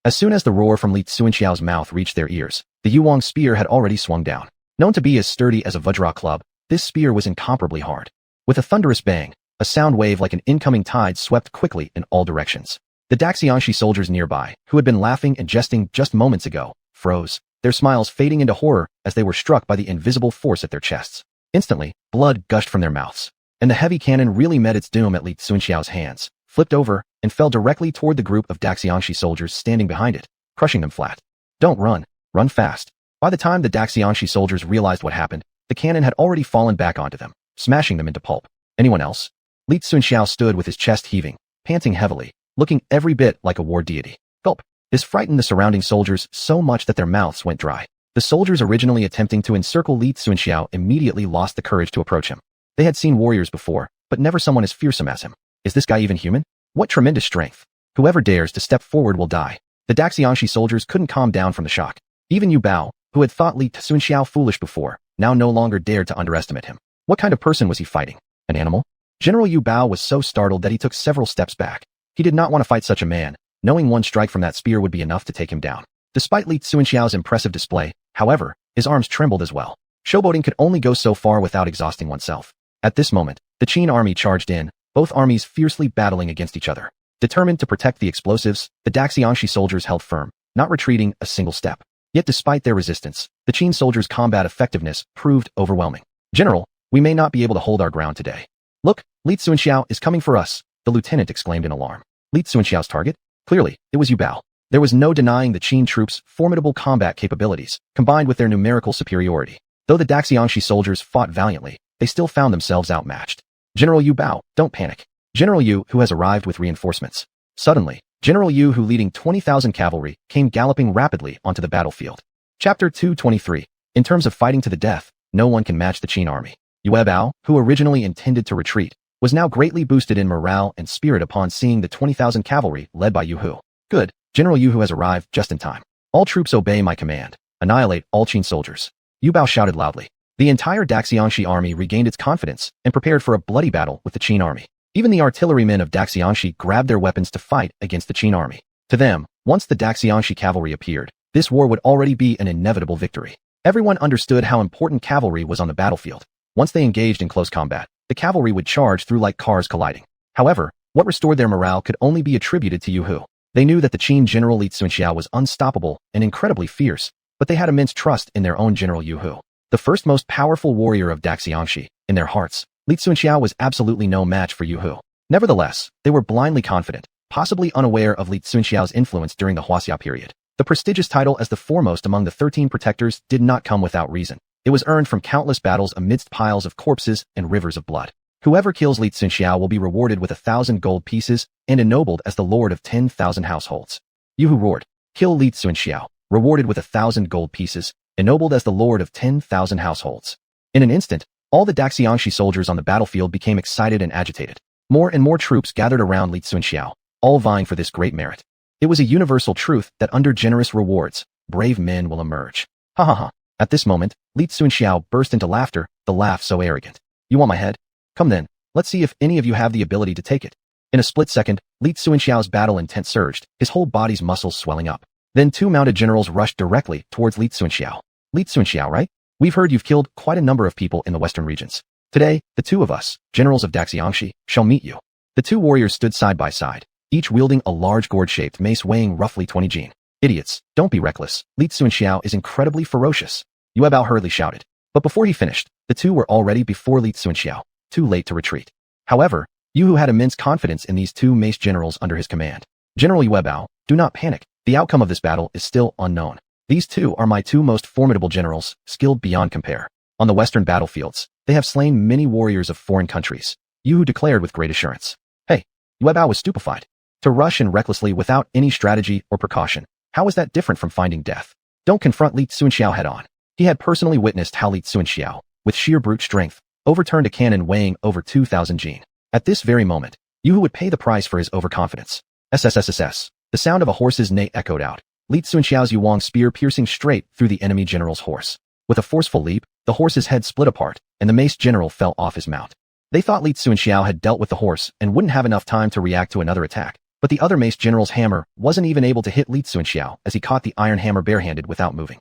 As soon as the roar from Li Xuanxiao's mouth reached their ears, the xuanhuan spear had already swung down. Known to be as sturdy as a vajra club, this spear was incomparably hard. With a thunderous bang, a sound wave like an incoming tide swept quickly in all directions. The Daxianshi soldiers nearby, who had been laughing and jesting just moments ago, froze, their smiles fading into horror as they were struck by the invisible force at their chests. Instantly, blood gushed from their mouths, and the heavy cannon really met its doom at Li Xuanxiao's hands, flipped over, and fell directly toward the group of Daxianshi soldiers standing behind it, crushing them flat. Don't run. Run fast. By the time the Daxianshi soldiers realized what happened, the cannon had already fallen back onto them, smashing them into pulp. Anyone else? Li Xuanxiao stood with his chest heaving, panting heavily, looking every bit like a war deity. Gulp. This frightened the surrounding soldiers so much that their mouths went dry. The soldiers originally attempting to encircle Li Xuanxiao immediately lost the courage to approach him. They had seen warriors before, but never someone as fearsome as him. Is this guy even human? What tremendous strength. Whoever dares to step forward will die. The Daxianshi soldiers couldn't calm down from the shock. Even Yu Bao, who had thought Li Xuanxiao foolish before, now no longer dared to underestimate him. What kind of person was he fighting? An animal? General Yu Bao was so startled that he took several steps back. He did not want to fight such a man, knowing one strike from that spear would be enough to take him down. Despite Li Xuanxiao's impressive display, however, his arms trembled as well. Showboating could only go so far without exhausting oneself. At this moment, the Qin army charged in, both armies fiercely battling against each other. Determined to protect the explosives, the Daxianshi soldiers held firm, not retreating a single step. Yet despite their resistance, the Qin soldiers' combat effectiveness proved overwhelming. General, we may not be able to hold our ground today. Look, Li Xuanxiao is coming for us, the lieutenant exclaimed in alarm. Li Xuanxiao's target? Clearly, it was Yu Bao. There was no denying the Qin troops' formidable combat capabilities, combined with their numerical superiority. Though the Daxianshi soldiers fought valiantly, they still found themselves outmatched. General Yu Bao, don't panic. General Yu, who has arrived with reinforcements. Suddenly, General Yu, who leading 20,000 cavalry, came galloping rapidly onto the battlefield. Chapter 223. In terms of fighting to the death, no one can match the Qin army. Yu Bao, who originally intended to retreat, was now greatly boosted in morale and spirit upon seeing the 20,000 cavalry led by Yu Hu. Good, General Yu Hu has arrived just in time. All troops obey my command. Annihilate all Qin soldiers. Yu Bao shouted loudly. The entire Daxianshi army regained its confidence and prepared for a bloody battle with the Qin army. Even the artillerymen of Daxianshi grabbed their weapons to fight against the Qin army. To them, once the Daxianshi cavalry appeared, this war would already be an inevitable victory. Everyone understood how important cavalry was on the battlefield. Once they engaged in close combat, the cavalry would charge through like cars colliding. However, what restored their morale could only be attributed to Yu Hu. They knew that the Qin general Li Xuanxiao was unstoppable and incredibly fierce, but they had immense trust in their own general Yu Hu. The first most powerful warrior of Daxianshi, in their hearts, Li Xuanxiao was absolutely no match for Yu Hu. Nevertheless, they were blindly confident, possibly unaware of Li Xuanxiao's influence during the Huaxia period. The prestigious title as the foremost among the 13 protectors did not come without reason. It was earned from countless battles amidst piles of corpses and rivers of blood. Whoever kills Li Xuanxiao will be rewarded with 1,000 gold pieces and ennobled as the lord of 10,000 households. Yu Hu roared, "Kill Li Xuanxiao, rewarded with 1,000 gold pieces, ennobled as the lord of 10,000 households." In an instant, all the Daxianshi soldiers on the battlefield became excited and agitated. More and more troops gathered around Li Xuanxiao, all vying for this great merit. It was a universal truth that under generous rewards, brave men will emerge. Ha ha ha. At this moment, Li Xuanxiao burst into laughter, the laugh so arrogant. You want my head? Come then, let's see if any of you have the ability to take it. In a split second, Li Xuanxiao's battle intent surged, his whole body's muscles swelling up. Then two mounted generals rushed directly towards Li Xuanxiao. Li Xuanxiao, right? We've heard you've killed quite a number of people in the western regions. Today, the two of us, generals of Daxianshi, shall meet you. The two warriors stood side by side, each wielding a large gourd-shaped mace weighing roughly 20 jin. Idiots, don't be reckless. Li Xuanxiao is incredibly ferocious. Yu Bao hurriedly shouted. But before he finished, the two were already before Li Xuanxiao, too late to retreat. However, Yu Hu had immense confidence in these two mace generals under his command. General Yu Bao, do not panic. The outcome of this battle is still unknown. These two are my two most formidable generals, skilled beyond compare. On the western battlefields, they have slain many warriors of foreign countries. Yu Hu declared with great assurance. Hey, Yu Bao was stupefied. To rush in recklessly without any strategy or precaution, how is that different from finding death? Don't confront Li Xuanxiao head on. He had personally witnessed how Li Xuanxiao, with sheer brute strength, overturned a cannon weighing over 2,000 jin. At this very moment, Yu Hu would pay the price for his overconfidence. SSSSS. The sound of a horse's neigh echoed out, Li Xuanxiao's Yuang spear piercing straight through the enemy general's horse. With a forceful leap, the horse's head split apart, and the mace general fell off his mount. They thought Li Xuanxiao had dealt with the horse and wouldn't have enough time to react to another attack, but the other mace general's hammer wasn't even able to hit Li Xuanxiao as he caught the iron hammer barehanded without moving.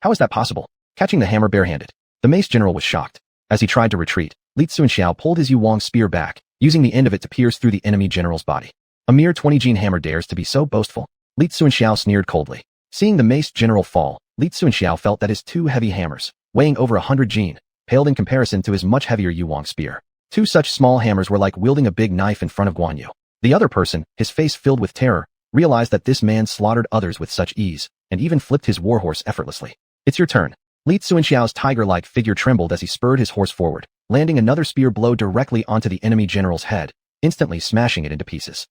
How is that possible? Catching the hammer barehanded, the mace general was shocked. As he tried to retreat, Li Xuanxiao pulled his Yuang spear back, using the end of it to pierce through the enemy general's body. A mere 20 jin hammer dares to be so boastful. Li Xuanxiao sneered coldly. Seeing the mace general fall, Li Xuanxiao felt that his two heavy hammers, weighing over 100 jin, paled in comparison to his much heavier Yuang spear. Two such small hammers were like wielding a big knife in front of Guan Yu. The other person, his face filled with terror, realized that this man slaughtered others with such ease, and even flipped his warhorse effortlessly. It's your turn. Li Xuanxiao's tiger-like figure trembled as he spurred his horse forward, landing another spear blow directly onto the enemy general's head, instantly smashing it into pieces.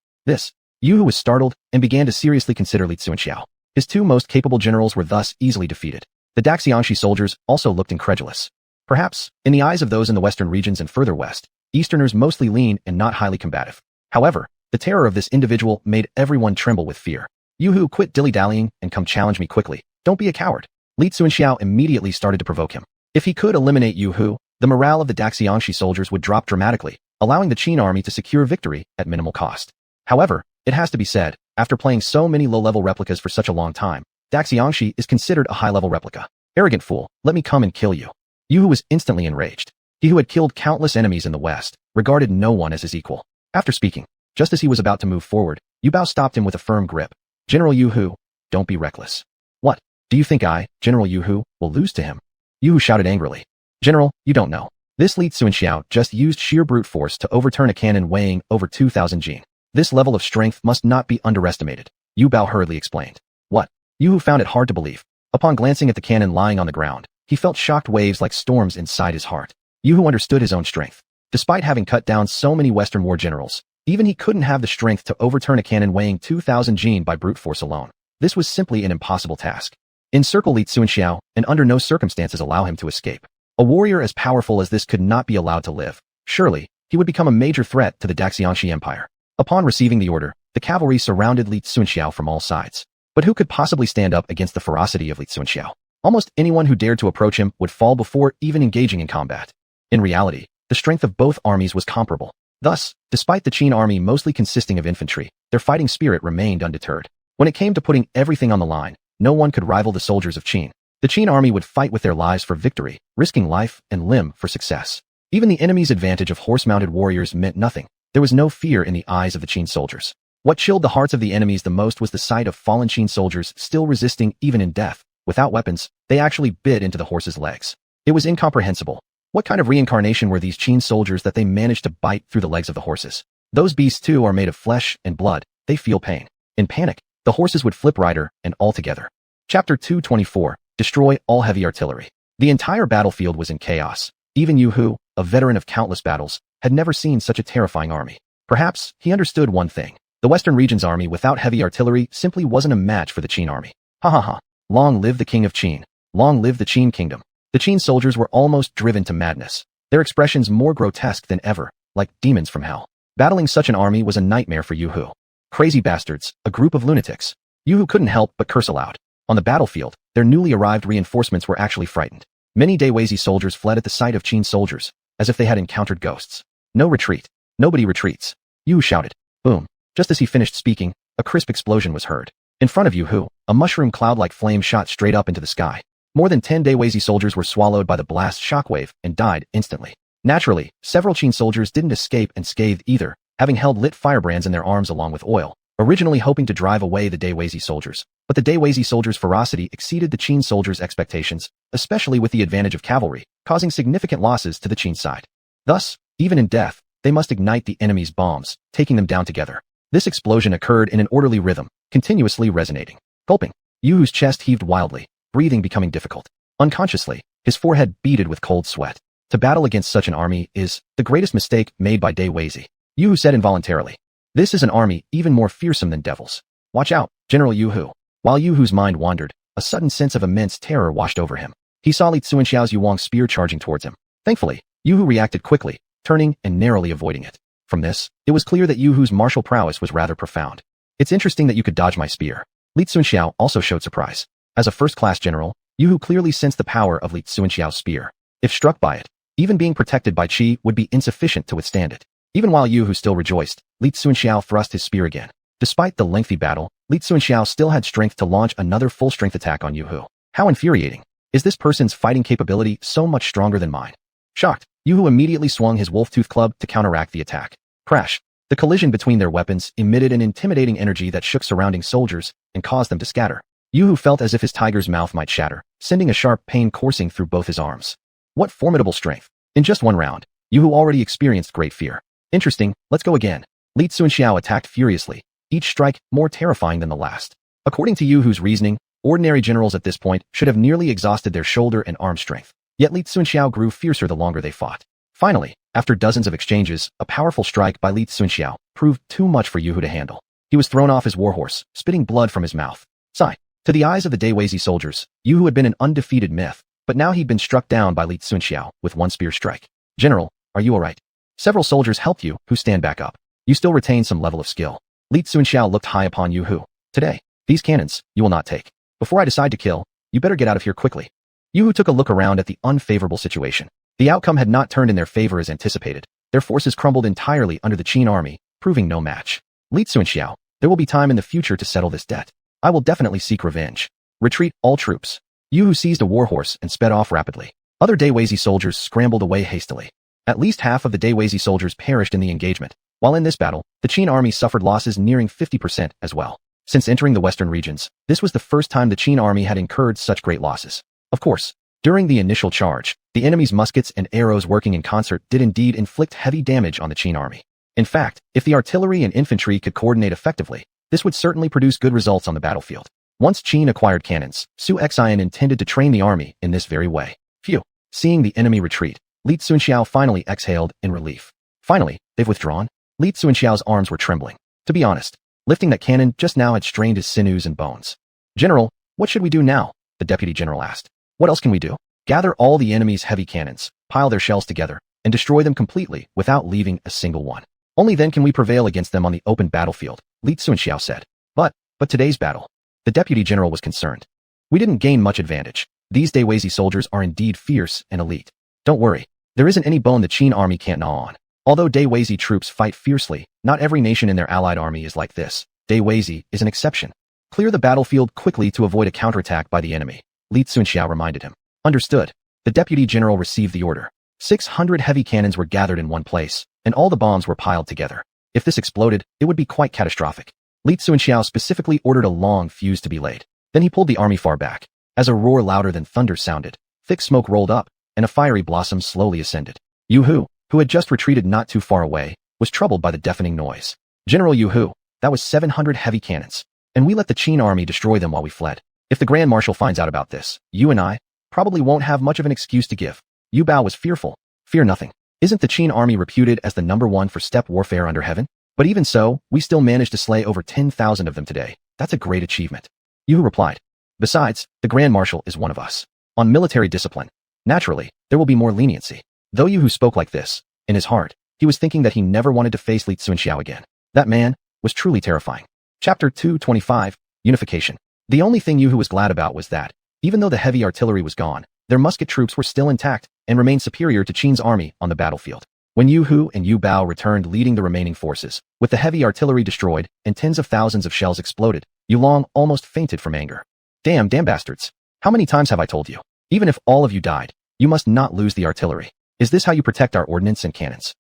Yu Hu was startled and began to seriously consider Li Xuanxiao. His two most capable generals were thus easily defeated. The Daxiangshi soldiers also looked incredulous. Perhaps, in the eyes of those in the western regions and further west, Easterners mostly lean and not highly combative. However, the terror of this individual made everyone tremble with fear. Yu Hu, quit dilly-dallying and come challenge me quickly. Don't be a coward. Li Xuanxiao immediately started to provoke him. If he could eliminate Yu Hu, the morale of the Daxiangshi soldiers would drop dramatically, allowing the Qin army to secure victory at minimal cost. However, it has to be said, after playing so many low-level replicas for such a long time, Daxiangshi is considered a high-level replica. Arrogant fool, let me come and kill you. Yu Hu was instantly enraged. He who had killed countless enemies in the West, regarded no one as his equal. After speaking, just as he was about to move forward, Yu Bao stopped him with a firm grip. General Yu Hu, don't be reckless. What? Do you think I, General Yu Hu, will lose to him? Yu Hu shouted angrily. General, you don't know. This Li Xuanxiao just used sheer brute force to overturn a cannon weighing over 2,000 jin. This level of strength must not be underestimated, Yu Bao hurriedly explained. What? Yu Hu found it hard to believe. Upon glancing at the cannon lying on the ground, he felt shocked waves like storms inside his heart. Yu Hu understood his own strength. Despite having cut down so many Western war generals, even he couldn't have the strength to overturn a cannon weighing 2,000 jin by brute force alone. This was simply an impossible task. Encircle Li Xuanxiao, and under no circumstances allow him to escape. A warrior as powerful as this could not be allowed to live. Surely, he would become a major threat to the Daxiangshi Empire. Upon receiving the order, the cavalry surrounded Li Xuanxiao from all sides. But who could possibly stand up against the ferocity of Li Xuanxiao? Almost anyone who dared to approach him would fall before even engaging in combat. In reality, the strength of both armies was comparable. Thus, despite the Qin army mostly consisting of infantry, their fighting spirit remained undeterred. When it came to putting everything on the line, no one could rival the soldiers of Qin. The Qin army would fight with their lives for victory, risking life and limb for success. Even the enemy's advantage of horse-mounted warriors meant nothing. There was no fear in the eyes of the Qin soldiers. What chilled the hearts of the enemies the most was the sight of fallen Qin soldiers still resisting even in death. Without weapons, they actually bit into the horses' legs. It was incomprehensible. What kind of reincarnation were these Qin soldiers that they managed to bite through the legs of the horses? Those beasts too are made of flesh and blood. They feel pain. In panic, the horses would flip rider and all together. Chapter 224. Destroy all heavy artillery. The entire battlefield was in chaos. Even Yu Hu, a veteran of countless battles, had never seen such a terrifying army. Perhaps, he understood one thing. The Western region's army without heavy artillery simply wasn't a match for the Qin army. Ha ha ha. Long live the king of Qin. Long live the Qin kingdom. The Qin soldiers were almost driven to madness. Their expressions more grotesque than ever, like demons from hell. Battling such an army was a nightmare for Yu Hu. Crazy bastards, a group of lunatics. Yu Hu couldn't help but curse aloud. On the battlefield, their newly arrived reinforcements were actually frightened. Many Daiweizi soldiers fled at the sight of Qin soldiers, as if they had encountered ghosts. No retreat. Nobody retreats. Yu Hu shouted. Boom. Just as he finished speaking, a crisp explosion was heard. In front of Yu Hu, a mushroom cloud-like flame shot straight up into the sky. More than 10 Daiweizi soldiers were swallowed by the blast shockwave and died instantly. Naturally, several Qin soldiers didn't escape unscathed either, having held lit firebrands in their arms along with oil, originally hoping to drive away the Daiweizi soldiers. But the Daiweizi soldiers' ferocity exceeded the Qin soldiers' expectations, especially with the advantage of cavalry, causing significant losses to the Qin side. Thus, even in death, they must ignite the enemy's bombs, taking them down together. This explosion occurred in an orderly rhythm, continuously resonating. Gulping, Yu Hu's chest heaved wildly, breathing becoming difficult. Unconsciously, his forehead beaded with cold sweat. To battle against such an army is the greatest mistake made by Daiweizi. Yu Hu said involuntarily. This is an army even more fearsome than devils. Watch out, General Yu Hu. While Yu Hu's mind wandered, a sudden sense of immense terror washed over him. He saw Li Xuanxiao's Yuang spear charging towards him. Thankfully, Yu Hu reacted quickly, turning and narrowly avoiding it. From this, it was clear that Yu Hu's martial prowess was rather profound. It's interesting that you could dodge my spear. Li Tsunxiao also showed surprise. As a first-class general, Yu Hu clearly sensed the power of Li Tsunxiao's spear. If struck by it, even being protected by qi would be insufficient to withstand it. Even while Yu Hu still rejoiced, Li Tsunxiao thrust his spear again. Despite the lengthy battle, Li Tsunxiao still had strength to launch another full-strength attack on Yu Hu. How infuriating. Is this person's fighting capability so much stronger than mine? Shocked, Yu Hu immediately swung his wolf-tooth club to counteract the attack. Crash. The collision between their weapons emitted an intimidating energy that shook surrounding soldiers and caused them to scatter. Yu Hu felt as if his tiger's mouth might shatter, sending a sharp pain coursing through both his arms. What formidable strength. In just one round, Yu Hu already experienced great fear. Interesting, let's go again. Li Tsunxiao attacked furiously, each strike more terrifying than the last. According to Yu Hu's reasoning, ordinary generals at this point should have nearly exhausted their shoulder and arm strength. Yet Li Tsunxiao grew fiercer the longer they fought. Finally, after dozens of exchanges, a powerful strike by Li Tsunxiao proved too much for Yu Hu to handle. He was thrown off his warhorse, spitting blood from his mouth. Sigh. To the eyes of the Daiweizi soldiers, Yu Hu had been an undefeated myth, but now he'd been struck down by Li Tsunxiao with one spear strike. General, are you alright? Several soldiers helped Yu Hu stand back up. You still retain some level of skill. Li Tsunxiao looked high upon Yu Hu. Today, these cannons, you will not take. Before I decide to kill, you better get out of here quickly. Yu Hu took a look around at the unfavorable situation. The outcome had not turned in their favor as anticipated. Their forces crumbled entirely under the Qin army, proving no match. Li Tsunxiao, there will be time in the future to settle this debt. I will definitely seek revenge. Retreat, all troops. Yu Hu seized a warhorse and sped off rapidly. Other Daiweizi soldiers scrambled away hastily. At least half of the Daiweizi soldiers perished in the engagement. While in this battle, the Qin army suffered losses nearing 50% as well. Since entering the western regions, this was the first time the Qin army had incurred such great losses. Of course, during the initial charge, the enemy's muskets and arrows working in concert did indeed inflict heavy damage on the Qin army. In fact, if the artillery and infantry could coordinate effectively, this would certainly produce good results on the battlefield. Once Qin acquired cannons, xuanhuan intended to train the army in this very way. Phew. Seeing the enemy retreat, Li Tsunxiao finally exhaled in relief. Finally, they've withdrawn? Li Tsunxiao's arms were trembling. To be honest, lifting that cannon just now had strained his sinews and bones. General, what should we do now? The deputy general asked. What else can we do? Gather all the enemy's heavy cannons, pile their shells together, and destroy them completely without leaving a single one. Only then can we prevail against them on the open battlefield, Li Tsunxiao said. But today's battle. The deputy general was concerned. We didn't gain much advantage. These Daiweizi soldiers are indeed fierce and elite. Don't worry. There isn't any bone the Qin army can't gnaw on. Although Daiweizi troops fight fiercely, not every nation in their allied army is like this. Daiweizi is an exception. Clear the battlefield quickly to avoid a counterattack by the enemy, Li Tsunxiao reminded him. Understood. The deputy general received the order. 600 heavy cannons were gathered in one place, and all the bombs were piled together. If this exploded, it would be quite catastrophic. Li Tsunxiao specifically ordered a long fuse to be laid. Then he pulled the army far back. As a roar louder than thunder sounded, thick smoke rolled up, and a fiery blossom slowly ascended. Yu Hu, who had just retreated not too far away, was troubled by the deafening noise. General Yu Hu, that was 700 heavy cannons, and we let the Qin army destroy them while we fled. If the Grand Marshal finds out about this, you and I probably won't have much of an excuse to give. Yu Bao was fearful. Fear nothing. Isn't the Qin army reputed as the #1 for steppe warfare under heaven? But even so, we still managed to slay over 10,000 of them today. That's a great achievement. Yu Hu replied. Besides, the Grand Marshal is one of us. On military discipline, naturally, there will be more leniency. Though Yu Hu spoke like this, in his heart, he was thinking that he never wanted to face Li Tsunxiao again. That man was truly terrifying. Chapter 225, Unification. The only thing Yu Hu was glad about was that, even though the heavy artillery was gone, their musket troops were still intact and remained superior to Qin's army on the battlefield. When Yu Hu and Yu Bao returned leading the remaining forces, with the heavy artillery destroyed and tens of thousands of shells exploded, Yu Long almost fainted from anger. Damn bastards. How many times have I told you? Even if all of you died, you must not lose the artillery. Is this how you protect our ordnance and cannons?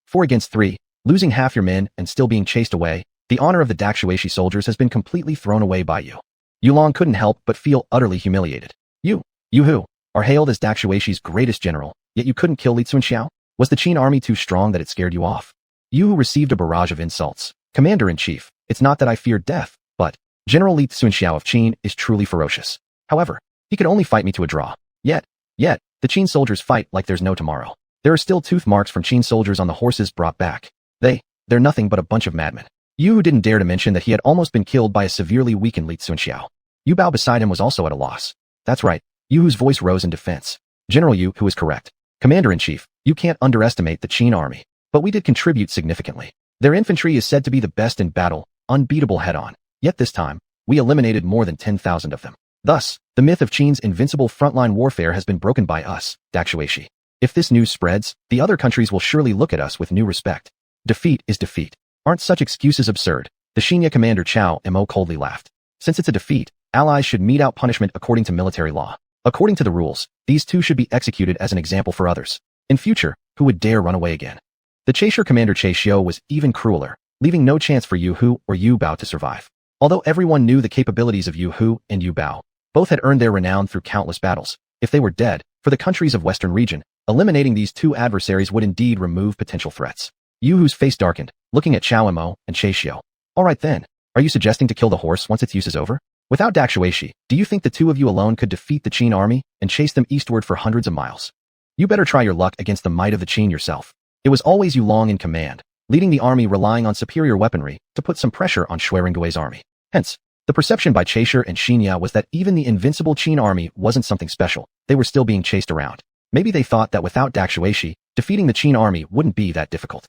4 against 3, losing half your men and still being chased away, the honor of the Dakshuishi soldiers has been completely thrown away by you. Yu Long couldn't help but feel utterly humiliated. Yu Hu, are hailed as Dakshuishi's greatest general, yet you couldn't kill Li Tsunxiao? Was the Qin army too strong that it scared you off? Yu Hu received a barrage of insults. Commander-in-Chief, it's not that I fear death, but General Li Tsunxiao of Qin is truly ferocious. However, he could only fight me to a draw. Yet, the Qin soldiers fight like there's no tomorrow. There are still tooth marks from Qin soldiers on the horses brought back. They're nothing but a bunch of madmen. Yu Hu didn't dare to mention that he had almost been killed by a severely weakened Li Tsunxiao. Yu Bao beside him was also at a loss. That's right, Yu Hu's voice rose in defense. General Yu Hu is correct. Commander-in-Chief, You can't underestimate the Qin army. But we did contribute significantly. Their infantry is said to be the best in battle, unbeatable head-on. Yet this time, we eliminated more than 10,000 of them. Thus, the myth of Qin's invincible frontline warfare has been broken by us, xuanhuan. If this news spreads, the other countries will surely look at us with new respect. Defeat is defeat. Aren't such excuses absurd? The Xinye commander Chao Mo coldly laughed. Since it's a defeat, allies should mete out punishment according to military law. According to the rules, these two should be executed as an example for others. In future, who would dare run away again? The Chaisher commander Che Xiu was even crueler, leaving no chance for Yu Hu or Yu Bao to survive. Although everyone knew the capabilities of Yu Hu and Yu Bao, both had earned their renown through countless battles. If they were dead, for the countries of Western region, eliminating these two adversaries would indeed remove potential threats. Yu Hu's face darkened, looking at Chao Mo and Che Xiu. All right then, are you suggesting to kill the horse once its use is over? Without xuanhuan, do you think the two of you alone could defeat the Qin army and chase them eastward for hundreds of miles? You better try your luck against the might of the Qin yourself. It was always you long in command, leading the army relying on superior weaponry to put some pressure on xuanhuan's army. Hence, the perception by Chaisher and Xinye was that even the invincible Qin army wasn't something special. They were still being chased around. Maybe they thought that without xuanhuan, defeating the Qin army wouldn't be that difficult.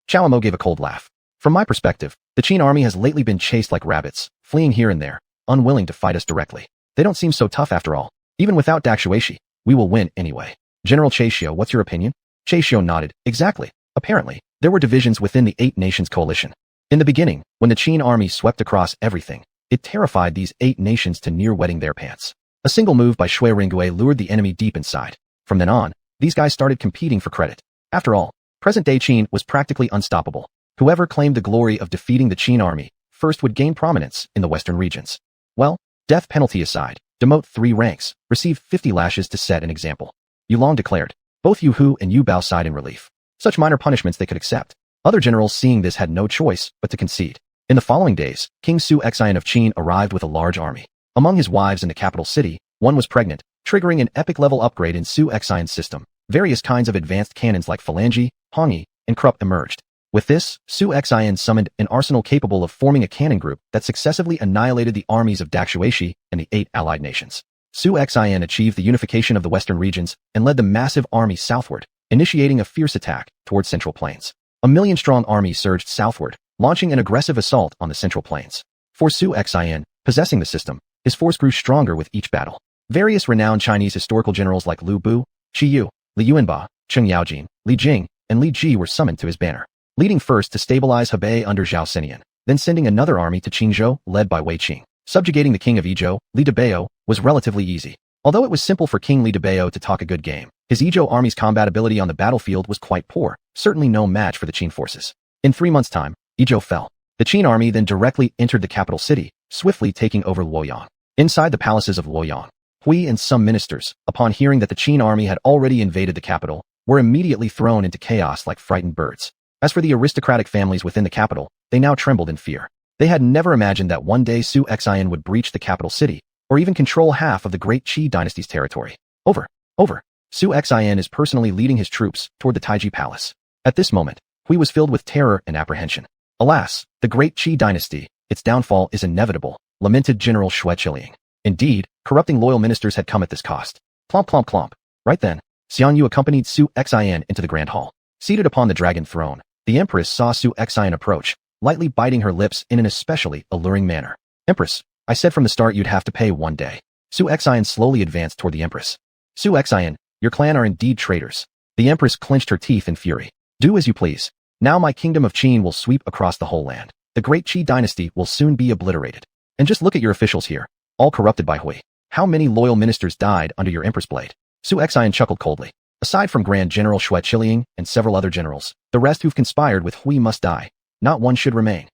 Chao Mo gave a cold laugh. From my perspective, the Qin army has lately been chased like rabbits, fleeing here and there, unwilling to fight us directly. They don't seem so tough after all. Even without xuanhuan, we will win anyway. General Che Xiu, what's your opinion? Che Xiu nodded. Exactly. Apparently, there were divisions within the 8 nations coalition. In the beginning, when the Qin army swept across everything, it terrified these 8 nations to near wetting their pants. A single move by xuanhuan lured the enemy deep inside. From then on, these guys started competing for credit. After all, present-day Qin was practically unstoppable. Whoever claimed the glory of defeating the Qin army first would gain prominence in the western regions. Well, death penalty aside, demote 3 ranks, receive 50 lashes to set an example. Yulong declared. Both Yu Hu and Yu Bao sighed in relief. Such minor punishments they could accept. Other generals seeing this had no choice but to concede. In the following days, King xuanhuan of Qin arrived with a large army. Among his wives in the capital city, one was pregnant, triggering an epic-level upgrade in xuanhuan's system. Various kinds of advanced cannons like phalange, hongyi, and krupp emerged. With this, xuanhuan summoned an arsenal capable of forming a cannon group that successively annihilated the armies of xuanhuan and the 8 allied nations. Xuanhuan achieved the unification of the western regions and led the massive army southward, initiating a fierce attack towards Central Plains. A million-strong army surged southward, launching an aggressive assault on the Central Plains. For xuanhuan, possessing the system, his force grew stronger with each battle. Various renowned Chinese historical generals like Lu Bu, Qi Yu, Li Yuanba, Cheng Yaojin, Li Jing, and Li Ji were summoned to his banner. Leading first to stabilize Hebei under Zhao Xinian, then sending another army to Qingzhou led by Wei Qing. Subjugating the king of Izhou, Li Debao, was relatively easy. Although it was simple for King Li Debao to talk a good game, his Izhou army's combat ability on the battlefield was quite poor, certainly no match for the Qin forces. In 3 months' time, Izhou fell. The Qin army then directly entered the capital city, swiftly taking over Luoyang. Inside the palaces of Luoyang, Hui and some ministers, upon hearing that the Qin army had already invaded the capital, were immediately thrown into chaos like frightened birds. As for the aristocratic families within the capital, they now trembled in fear. They had never imagined that one day xuanhuan would breach the capital city, or even control half of the Great Qi Dynasty's territory. Over. Xuanhuan is personally leading his troops toward the Taiji Palace. At this moment, Hui was filled with terror and apprehension. Alas, the Great Qi Dynasty, its downfall is inevitable, lamented General Xue Qiliang. Indeed, corrupting loyal ministers had come at this cost. Clomp clomp clomp. Right then, Xian Yu accompanied xuanhuan into the grand hall. Seated upon the dragon throne, the Empress saw xuanhuan approach, lightly biting her lips in an especially alluring manner. Empress, I said from the start you'd have to pay one day. Xuanhuan slowly advanced toward the Empress. Xuanhuan, your clan are indeed traitors. The Empress clenched her teeth in fury. Do as you please. Now my kingdom of Qin will sweep across the whole land. The Great Qi Dynasty will soon be obliterated. And just look at your officials here, all corrupted by Hui. How many loyal ministers died under your Empress blade? Xuanhuan chuckled coldly. Aside from Grand General Xue Qiliang and several other generals, the rest who've conspired with Hui must die. Not one should remain.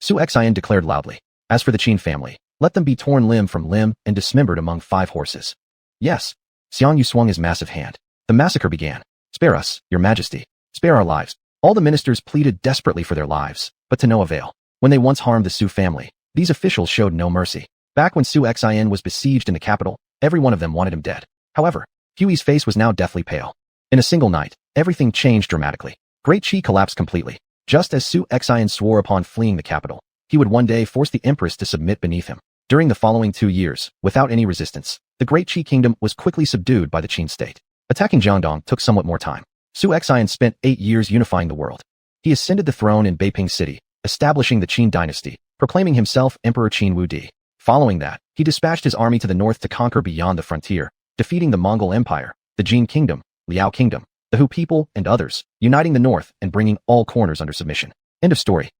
Xuanhuan declared loudly. As for the Qin family, let them be torn limb from limb and dismembered among 5 horses. Yes. Xian Yu swung his massive hand. The massacre began. Spare us, your majesty. Spare our lives. All the ministers pleaded desperately for their lives, but to no avail. When they once harmed the Su family, these officials showed no mercy. Back when xuanhuan was besieged in the capital, every one of them wanted him dead. However, Hui's face was now deathly pale. In a single night, everything changed dramatically. Great Qi collapsed completely. Just as xuanhuan swore upon fleeing the capital, he would one day force the Empress to submit beneath him. During the following 2 years, without any resistance, the Great Qi kingdom was quickly subdued by the Qin state. Attacking Jiangdong took somewhat more time. Su Xuanhuan spent 8 years unifying the world. He ascended the throne in Beiping City, establishing the Qin Dynasty, proclaiming himself Emperor Qin Wudi. Following that, he dispatched his army to the north to conquer beyond the frontier, defeating the Mongol Empire, the Jin Kingdom, Liao Kingdom, the Hu people, and others, uniting the north and bringing all corners under submission. End of story.